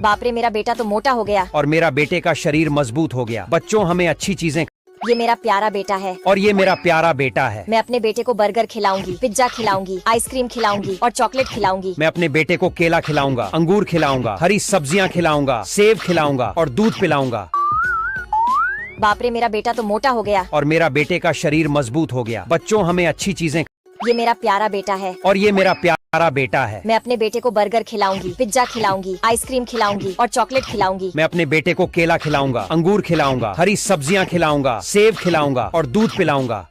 बाप रे मेरा बेटा तो मोटा हो गया। और मेरा बेटे का शरीर मजबूत हो गया। बच्चों हमें अच्छी चीजें। ये मेरा प्यारा बेटा है। और ये मेरा प्यारा बेटा है। मैं अपने बेटे को बर्गर खिलाऊंगी, पिज्जा खिलाऊंगी, आइसक्रीम खिलाऊंगी और चॉकलेट खिलाऊंगी। मैं अपने बेटे को केला खिलाऊंगा, अंगूर खिलाऊंगा, हरी सब्जियां खिलाऊंगा, सेब खिलाऊंगा और दूध पिलाऊंगा। बाप रे मेरा बेटा तो मोटा हो गया। और मेरा बेटे का शरीर मजबूत हो गया। बच्चों हमें अच्छी चीजें। ये मेरा प्यारा बेटा है। और ये मेरा प्यारा बेटा है। मैं अपने बेटे को बर्गर खिलाऊंगी, पिज्जा खिलाऊंगी, आइसक्रीम खिलाऊंगी और चॉकलेट खिलाऊंगी। मैं अपने बेटे को केला खिलाऊंगा, अंगूर खिलाऊंगा, हरी सब्जियां खिलाऊंगा, सेब खिलाऊंगा और दूध पिलाऊंगा।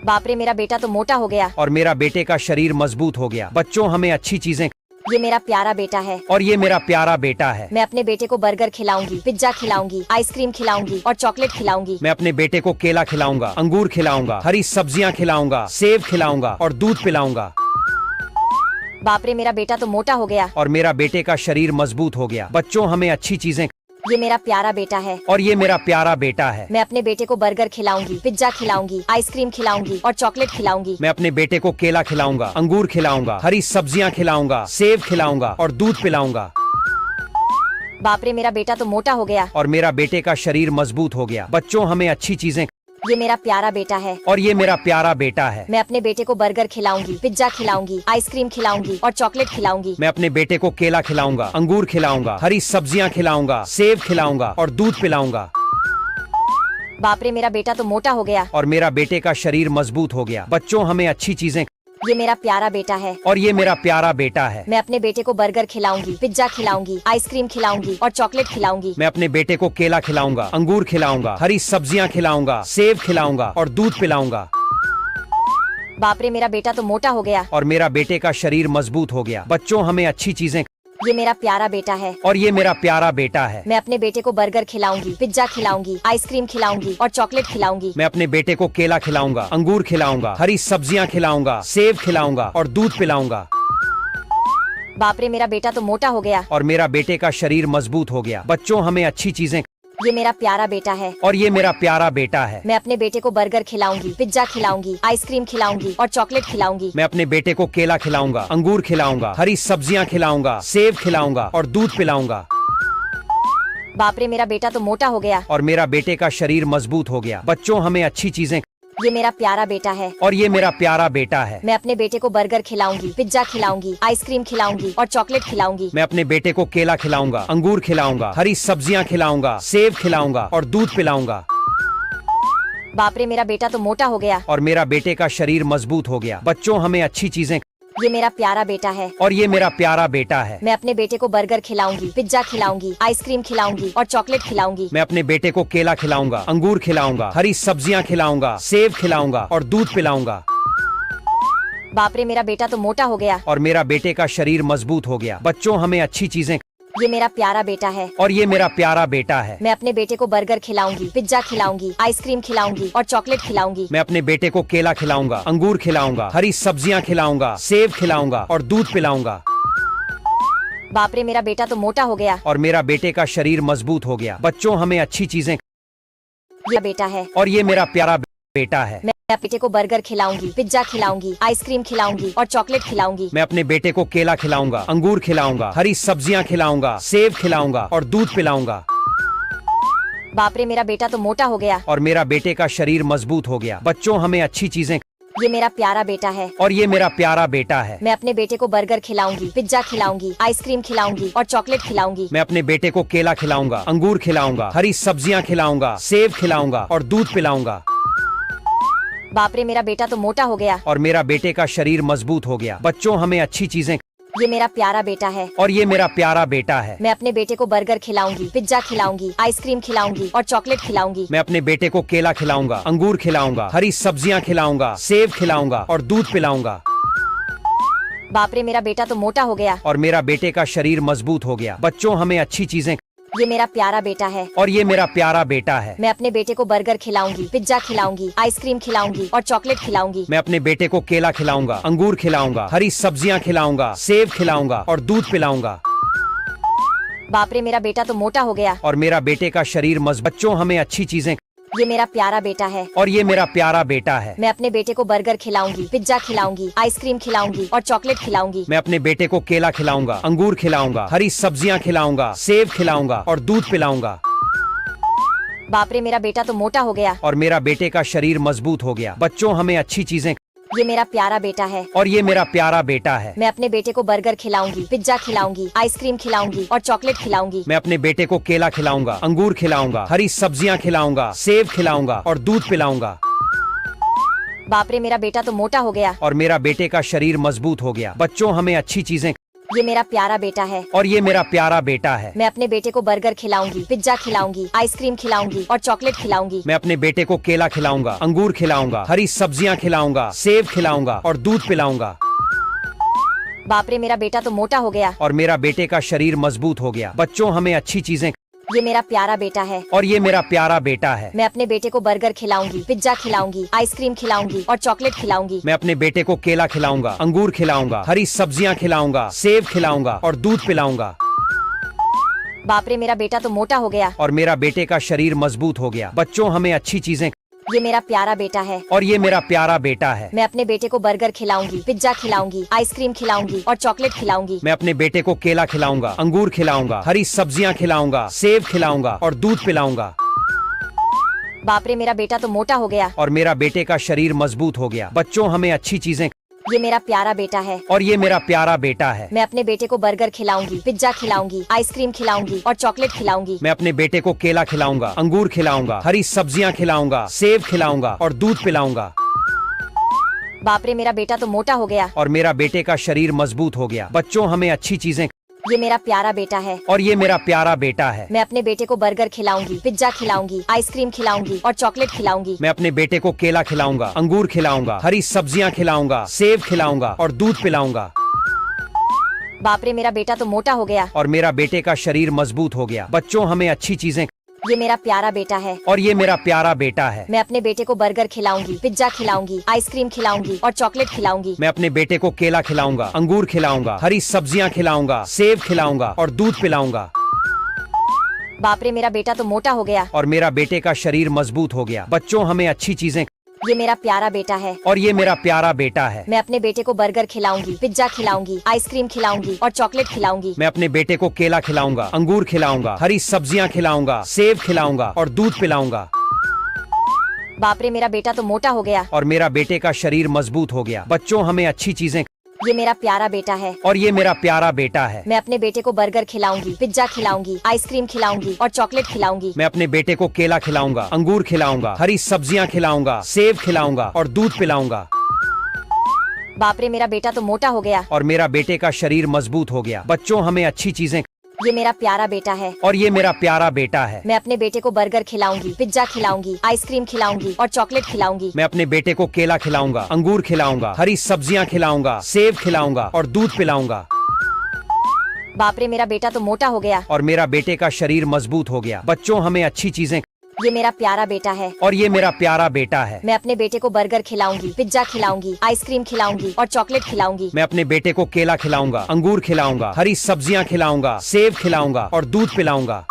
बाप रे मेरा बेटा तो मोटा हो गया। और मेरा बेटे का शरीर मजबूत हो गया। बच्चों हमें अच्छी चीजें। ये मेरा प्यारा बेटा है। और ये मेरा प्यारा बेटा है। मैं अपने बेटे को बर्गर खिलाऊंगी, पिज्जा खिलाऊंगी, आइसक्रीम खिलाऊंगी और चॉकलेट खिलाऊंगी। मैं अपने बेटे को केला खिलाऊंगा, अंगूर खिलाऊंगा, हरी सब्जियां खिलाऊंगा, सेब खिलाऊंगा और दूध पिलाऊंगा। बाप रे मेरा बेटा तो मोटा हो गया। और मेरा बेटे का शरीर मजबूत हो गया। बच्चों हमें अच्छी चीजें। ये मेरा प्यारा बेटा है। और ये मेरा प्यारा बेटा है। मैं अपने बेटे को बर्गर खिलाऊंगी, पिज्जा खिलाऊंगी, आइसक्रीम खिलाऊंगी और चॉकलेट खिलाऊंगी। मैं अपने बेटे को केला खिलाऊंगा, अंगूर खिलाऊंगा, हरी सब्जियां खिलाऊंगा, सेब खिलाऊंगा और दूध पिलाऊंगा। बाप रे मेरा बेटा तो मोटा हो गया। और मेरा बेटे का शरीर मजबूत हो गया। बच्चों हमें अच्छी चीजें। ये मेरा प्यारा बेटा है। और ये मेरा प्यारा बेटा है। मैं अपने बेटे को बर्गर खिलाऊंगी, पिज्जा खिलाऊंगी, आइसक्रीम खिलाऊंगी और चॉकलेट खिलाऊंगी। मैं अपने बेटे को केला खिलाऊंगा, अंगूर खिलाऊंगा, हरी सब्जियां खिलाऊंगा, सेब खिलाऊंगा और दूध पिलाऊंगा। बाप रे मेरा बेटा तो मोटा हो गया। और मेरा बेटे का शरीर मजबूत हो गया। बच्चों हमें अच्छी चीजें। ये मेरा प्यारा बेटा है। और ये मेरा प्यारा बेटा है। मैं अपने बेटे को बर्गर खिलाऊंगी, पिज्जा खिलाऊंगी, आइसक्रीम खिलाऊंगी और चॉकलेट खिलाऊंगी। मैं अपने बेटे को केला खिलाऊंगा, अंगूर खिलाऊंगा, हरी सब्जियां खिलाऊंगा, सेब खिलाऊंगा और दूध पिलाऊंगा। बाप रे मेरा बेटा तो मोटा हो गया। और मेरा बेटे का शरीर मजबूत हो गया। बच्चों हमें अच्छी चीजें। ये मेरा प्यारा बेटा है। और ये मेरा प्यारा बेटा है। मैं अपने बेटे को बर्गर खिलाऊंगी, पिज्जा खिलाऊंगी, आइसक्रीम खिलाऊंगी और चॉकलेट खिलाऊंगी। मैं अपने बेटे को केला खिलाऊंगा, अंगूर खिलाऊंगा, हरी सब्जियां खिलाऊंगा, सेब खिलाऊंगा और दूध पिलाऊंगा। बाप रे मेरा बेटा तो मोटा हो गया। और मेरा बेटे का शरीर मजबूत हो गया। बच्चों हमें अच्छी चीजें। ये मेरा प्यारा बेटा है। और ये मेरा प्यारा बेटा है। मैं अपने बेटे को बर्गर खिलाऊंगी, पिज्जा खिलाऊंगी, आइसक्रीम खिलाऊंगी और चॉकलेट खिलाऊंगी। मैं अपने बेटे को केला खिलाऊंगा, अंगूर खिलाऊंगा, हरी सब्जियां खिलाऊंगा, सेब खिलाऊंगा और दूध पिलाऊंगा। बाप रे मेरा बेटा तो मोटा हो गया। और मेरा बेटे का शरीर मजबूत हो गया। बच्चों हमें अच्छी चीजें। ये मेरा प्यारा बेटा है और ये मेरा प्यारा बेटा है। मैं अपने बेटे को बर्गर खिलाऊंगी, पिज्जा खिलाऊंगी, आइसक्रीम खिलाऊंगी और चॉकलेट खिलाऊंगी। मैं अपने बेटे को केला खिलाऊंगा, अंगूर खिलाऊंगा, हरी सब्जियां खिलाऊंगा, सेब खिलाऊंगा और दूध पिलाऊंगा। बाप रे, मेरा बेटा तो मोटा हो गया। और मेरा बेटे का शरीर मजबूत हो गया। बच्चों, हमें अच्छी चीजें। ये मेरा प्यारा बेटा है और ये मेरा प्यारा बेटा है। मैं अपने बेटे को बर्गर खिलाऊंगी, पिज्जा खिलाऊंगी, आइसक्रीम खिलाऊंगी और चॉकलेट खिलाऊंगी। मैं अपने बेटे को केला खिलाऊंगा, अंगूर खिलाऊंगा, हरी सब्जियां खिलाऊंगा, सेब खिलाऊंगा और दूध पिलाऊंगा। बाप रे, मेरा बेटा तो मोटा हो गया। और मेरा बेटे का शरीर मजबूत हो गया। बच्चों, हमें अच्छी चीजें। ये मेरा प्यारा बेटा है और ये मेरा प्यारा बेटा है। मैं अपने बेटे को बर्गर खिलाऊंगी, पिज्जा खिलाऊंगी, आइसक्रीम खिलाऊंगी और चॉकलेट खिलाऊंगी। मैं अपने बेटे को केला खिलाऊंगा, अंगूर खिलाऊंगा, हरी सब्जियां खिलाऊंगा, सेब खिलाऊंगा और दूध पिलाऊंगा। बाप रे, मेरा बेटा तो मोटा हो गया। और मेरा बेटे का शरीर मजबूत हो गया। बच्चों, हमें अच्छी चीजें। ये बेटा है और ये मेरा प्यारा बेटा है। मैं बेटे को बर्गर खिलाऊंगी, पिज्जा खिलाऊंगी, आइसक्रीम खिलाऊंगी और चॉकलेट खिलाऊंगी। मैं अपने बेटे को केला खिलाऊंगा, अंगूर खिलाऊंगा, हरी सब्जियां खिलाऊंगा, सेब खिलाऊंगा और दूध पिलाऊंगा। बाप रे, मेरा बेटा तो मोटा हो गया। और मेरा बेटे का शरीर मजबूत हो गया। बच्चों, हमें अच्छी चीजें। ये मेरा प्यारा बेटा है और ये मेरा प्यारा बेटा है। मैं अपने बेटे को बर्गर खिलाऊंगी, पिज्जा खिलाऊंगी, आइसक्रीम खिलाऊंगी और चॉकलेट खिलाऊंगी। मैं अपने बेटे को केला खिलाऊंगा, अंगूर खिलाऊंगा, हरी सब्जियां खिलाऊंगा, सेब खिलाऊंगा और दूध पिलाऊंगा। बाप रे, मेरा बेटा तो मोटा हो गया। और मेरा बेटे का शरीर मजबूत हो गया। बच्चों, हमें अच्छी चीजें। ये मेरा प्यारा बेटा है और ये मेरा प्यारा बेटा है। मैं अपने बेटे को बर्गर खिलाऊंगी, पिज्जा खिलाऊंगी, आइसक्रीम खिलाऊंगी और चॉकलेट खिलाऊंगी। मैं अपने बेटे को केला खिलाऊंगा, अंगूर खिलाऊंगा, हरी सब्जियां खिलाऊंगा, सेब खिलाऊंगा और दूध पिलाऊंगा। बाप रे, मेरा बेटा तो मोटा हो गया। और मेरा बेटे का शरीर मजबूत हो गया। बच्चों, हमें अच्छी चीजें। ये मेरा प्यारा बेटा है और ये मेरा प्यारा बेटा है। मैं अपने बेटे को बर्गर खिलाऊंगी, पिज्जा खिलाऊंगी, आइसक्रीम खिलाऊंगी और चॉकलेट खिलाऊंगी। मैं अपने बेटे को केला खिलाऊंगा, अंगूर खिलाऊंगा, हरी सब्जियां खिलाऊंगा, सेब खिलाऊंगा और दूध पिलाऊंगा। बाप रे, मेरा बेटा तो मोटा हो गया। और मेरा बेटे का शरीर मजबूत। बच्चों, हमें अच्छी चीजें। ये मेरा प्यारा बेटा है और ये मेरा प्यारा बेटा है। मैं अपने बेटे को बर्गर खिलाऊंगी, पिज्जा खिलाऊंगी, आइसक्रीम खिलाऊंगी और चॉकलेट खिलाऊंगी। मैं अपने बेटे को केला खिलाऊंगा, अंगूर खिलाऊंगा, हरी सब्जियां खिलाऊंगा, सेब खिलाऊंगा और दूध पिलाऊंगा। बाप रे, मेरा बेटा तो मोटा हो गया। और मेरा बेटे का शरीर मजबूत हो गया। बच्चों, हमें अच्छी चीजें। ये मेरा प्यारा बेटा है और ये मेरा प्यारा बेटा है। मैं अपने बेटे को बर्गर खिलाऊंगी, पिज्जा खिलाऊंगी, आइसक्रीम खिलाऊंगी और चॉकलेट खिलाऊंगी। मैं अपने बेटे को केला खिलाऊंगा, अंगूर खिलाऊंगा, हरी सब्जियां खिलाऊंगा, सेब खिलाऊंगा और दूध पिलाऊंगा। बाप रे, मेरा बेटा तो मोटा हो गया। और मेरा बेटे का शरीर मजबूत हो गया। बच्चों, हमें अच्छी चीजें। ये मेरा प्यारा बेटा है और ये मेरा प्यारा बेटा है। मैं अपने बेटे को बर्गर खिलाऊंगी, पिज्जा खिलाऊंगी, आइसक्रीम खिलाऊंगी और चॉकलेट खिलाऊंगी। मैं अपने बेटे को केला खिलाऊंगा, अंगूर खिलाऊंगा, हरी सब्जियां खिलाऊंगा, सेब खिलाऊंगा और दूध पिलाऊंगा। बाप रे, मेरा बेटा तो मोटा हो गया। और मेरा बेटे का शरीर मजबूत हो गया। बच्चों, हमें अच्छी चीजें। ये मेरा प्यारा बेटा है और ये मेरा प्यारा बेटा है। मैं अपने बेटे को बर्गर खिलाऊंगी, पिज्जा खिलाऊंगी, आइसक्रीम खिलाऊंगी और चॉकलेट खिलाऊंगी। मैं अपने बेटे को केला खिलाऊंगा, अंगूर खिलाऊंगा, हरी सब्जियां खिलाऊंगा, सेब खिलाऊंगा और दूध पिलाऊंगा। बाप रे, मेरा बेटा तो मोटा हो गया। और मेरा बेटे का शरीर मजबूत हो गया। बच्चों, हमें अच्छी चीजें। ये मेरा प्यारा बेटा है और ये मेरा प्यारा बेटा है। मैं अपने बेटे को बर्गर खिलाऊंगी, पिज्जा खिलाऊंगी, आइसक्रीम खिलाऊंगी और चॉकलेट खिलाऊंगी। मैं अपने बेटे को केला खिलाऊंगा, अंगूर खिलाऊंगा, हरी सब्जियां खिलाऊंगा, सेब खिलाऊंगा और दूध पिलाऊंगा। बाप रे, मेरा बेटा तो मोटा हो गया। और मेरा बेटे का शरीर मजबूत हो गया। बच्चों, हमें अच्छी चीजें। ये मेरा प्यारा बेटा है और ये मेरा प्यारा बेटा है। मैं अपने बेटे को बर्गर खिलाऊंगी, पिज्जा खिलाऊंगी, आइसक्रीम खिलाऊंगी और चॉकलेट खिलाऊंगी। मैं अपने बेटे को केला खिलाऊंगा, अंगूर खिलाऊंगा, हरी सब्जियां खिलाऊंगा, सेब खिलाऊंगा और दूध पिलाऊंगा। बाप रे, मेरा बेटा तो मोटा हो गया। और मेरा बेटे का शरीर मजबूत हो गया। बच्चों, हमें अच्छी चीजें। ये मेरा प्यारा बेटा है और ये मेरा प्यारा बेटा है। मैं अपने बेटे को बर्गर खिलाऊंगी, पिज्जा खिलाऊंगी, आइसक्रीम खिलाऊंगी और चॉकलेट खिलाऊंगी। मैं अपने बेटे को केला खिलाऊंगा, अंगूर खिलाऊंगा, हरी सब्जियां खिलाऊंगा, सेब खिलाऊंगा और दूध पिलाऊंगा। बाप रे, मेरा बेटा तो मोटा हो गया। और मेरा बेटे का शरीर मजबूत हो गया। बच्चों, हमें अच्छी चीजें। ये मेरा प्यारा बेटा है और ये मेरा प्यारा बेटा है। मैं अपने बेटे को बर्गर खिलाऊंगी, पिज्जा खिलाऊंगी, आइसक्रीम खिलाऊंगी और चॉकलेट खिलाऊंगी। मैं अपने बेटे को केला खिलाऊंगा, अंगूर खिलाऊंगा, हरी सब्जियां खिलाऊंगा, सेब खिलाऊंगा और दूध पिलाऊंगा। बाप रे, मेरा बेटा तो मोटा हो गया। और मेरा बेटे का शरीर मजबूत हो गया। बच्चों, हमें अच्छी चीजें। ये मेरा प्यारा बेटा है और ये मेरा प्यारा बेटा है। मैं अपने बेटे को बर्गर खिलाऊंगी, पिज्जा खिलाऊंगी, आइसक्रीम खिलाऊंगी और चॉकलेट खिलाऊंगी। मैं अपने बेटे को केला खिलाऊंगा, अंगूर खिलाऊंगा, हरी सब्जियां खिलाऊंगा, सेब खिलाऊंगा और दूध पिलाऊंगा। बाप रे मेरा बेटा तो मोटा हो गया। और मेरा बेटे का शरीर मजबूत हो गया। बच्चों हमें अच्छी चीजें। ये मेरा प्यारा बेटा है। और ये मेरा प्यारा बेटा है। मैं अपने बेटे को बर्गर खिलाऊंगी, पिज्जा खिलाऊंगी, आइसक्रीम खिलाऊंगी और चॉकलेट खिलाऊंगी। मैं अपने बेटे को केला खिलाऊंगा, अंगूर खिलाऊंगा, हरी सब्जियां खिलाऊंगा, सेब खिलाऊंगा और दूध पिलाऊंगा। बाप रे मेरा बेटा तो मोटा हो गया। और मेरा बेटे का शरीर मजबूत हो गया। बच्चों हमें अच्छी चीजें। ये मेरा प्यारा बेटा है। और ये मेरा प्यारा बेटा है। मैं अपने बेटे को बर्गर खिलाऊंगी, पिज्जा खिलाऊंगी, आइसक्रीम खिलाऊंगी और चॉकलेट खिलाऊंगी। मैं अपने बेटे को केला खिलाऊंगा, अंगूर खिलाऊंगा, हरी सब्जियां खिलाऊंगा, सेब खिलाऊंगा और दूध पिलाऊंगा। बाप रे मेरा बेटा तो मोटा हो गया। और मेरा बेटे का शरीर मजबूत हो गया। बच्चों हमें अच्छी चीजें। ये मेरा प्यारा बेटा है। और ये मेरा प्यारा बेटा है। मैं अपने बेटे को बर्गर खिलाऊंगी, पिज्जा खिलाऊंगी, आइसक्रीम खिलाऊंगी और चॉकलेट खिलाऊंगी। मैं अपने बेटे को केला खिलाऊंगा, अंगूर खिलाऊंगा, हरी सब्जियां खिलाऊंगा, सेब खिलाऊंगा और दूध पिलाऊंगा।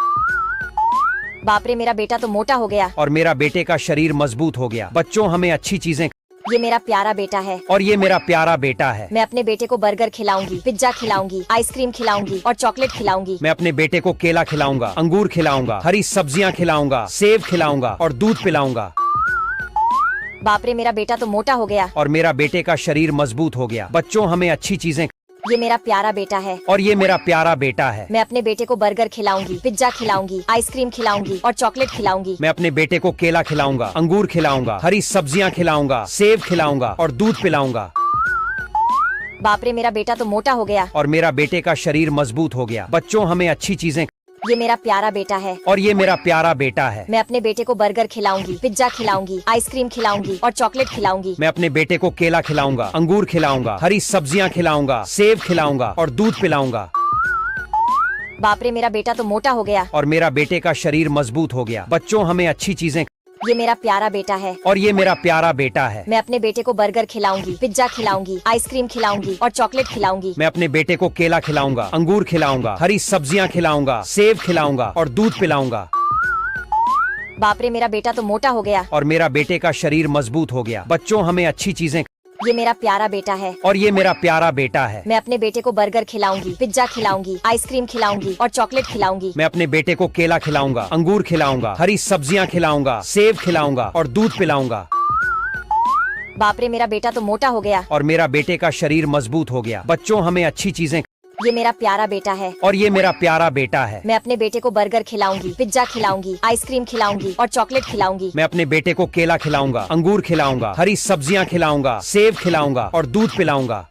बाप रे मेरा बेटा तो मोटा हो गया। और मेरा बेटे का शरीर मजबूत हो गया। बच्चों हमें अच्छी चीजें। ये मेरा प्यारा बेटा है। और ये मेरा प्यारा बेटा है। मैं अपने बेटे को बर्गर खिलाऊंगी, पिज्जा खिलाऊंगी, आइसक्रीम खिलाऊंगी और चॉकलेट खिलाऊंगी। मैं अपने बेटे को केला खिलाऊंगा, अंगूर खिलाऊंगा, हरी सब्जियां खिलाऊंगा, सेब खिलाऊंगा और दूध पिलाऊंगा। बाप रे मेरा बेटा तो मोटा हो गया। और मेरा बेटे का शरीर मजबूत हो गया। बच्चों हमें अच्छी चीजें। ये मेरा प्यारा बेटा है। और ये मेरा प्यारा बेटा है। मैं अपने बेटे को बर्गर खिलाऊंगी, पिज्जा खिलाऊंगी, आइसक्रीम खिलाऊंगी और चॉकलेट खिलाऊंगी। मैं अपने बेटे को केला खिलाऊंगा, अंगूर खिलाऊंगा, हरी सब्जियां खिलाऊंगा, सेब खिलाऊंगा और दूध पिलाऊंगा। बाप रे मेरा बेटा तो मोटा हो गया। और मेरा बेटे का शरीर मजबूत हो गया। बच्चों हमें अच्छी चीजें। ये मेरा प्यारा बेटा है। और ये मेरा प्यारा बेटा है। मैं अपने बेटे को बर्गर खिलाऊंगी, पिज्जा खिलाऊंगी, आइसक्रीम खिलाऊंगी और चॉकलेट खिलाऊंगी। मैं अपने बेटे को केला खिलाऊंगा, अंगूर खिलाऊंगा, हरी सब्जियां खिलाऊंगा, सेब खिलाऊंगा और दूध पिलाऊंगा। बाप रे मेरा बेटा तो मोटा हो गया। और मेरा बेटे का शरीर मजबूत हो गया। बच्चों हमें अच्छी चीजें। ये मेरा प्यारा बेटा है। और ये मेरा प्यारा बेटा है। मैं अपने बेटे को बर्गर खिलाऊंगी, पिज्जा खिलाऊंगी, आइसक्रीम खिलाऊंगी और चॉकलेट खिलाऊंगी। मैं अपने बेटे को केला खिलाऊंगा, अंगूर खिलाऊंगा, हरी सब्जियां खिलाऊंगा, सेब खिलाऊंगा और दूध पिलाऊंगा। बाप रे मेरा बेटा तो मोटा हो गया। और मेरा बेटे का शरीर मजबूत हो गया। बच्चों हमें अच्छी चीजें। ये मेरा प्यारा बेटा है। और ये मेरा प्यारा बेटा है। मैं अपने बेटे को बर्गर खिलाऊंगी, पिज्जा खिलाऊंगी, आइसक्रीम खिलाऊंगी और चॉकलेट खिलाऊंगी। मैं अपने बेटे को केला खिलाऊंगा, अंगूर खिलाऊंगा, हरी सब्जियां खिलाऊंगा, सेब खिलाऊंगा और दूध पिलाऊंगा। बाप रे मेरा बेटा तो मोटा हो गया। और मेरा बेटे का शरीर मजबूत हो गया। बच्चों हमें अच्छी चीजें। ये मेरा प्यारा बेटा है। और ये मेरा प्यारा बेटा है। मैं अपने बेटे को बर्गर खिलाऊंगी, पिज्जा खिलाऊंगी, आइसक्रीम खिलाऊंगी और चॉकलेट खिलाऊंगी। मैं अपने बेटे को केला खिलाऊंगा, अंगूर खिलाऊंगा, हरी सब्जियां खिलाऊंगा, सेब खिलाऊंगा और दूध पिलाऊंगा।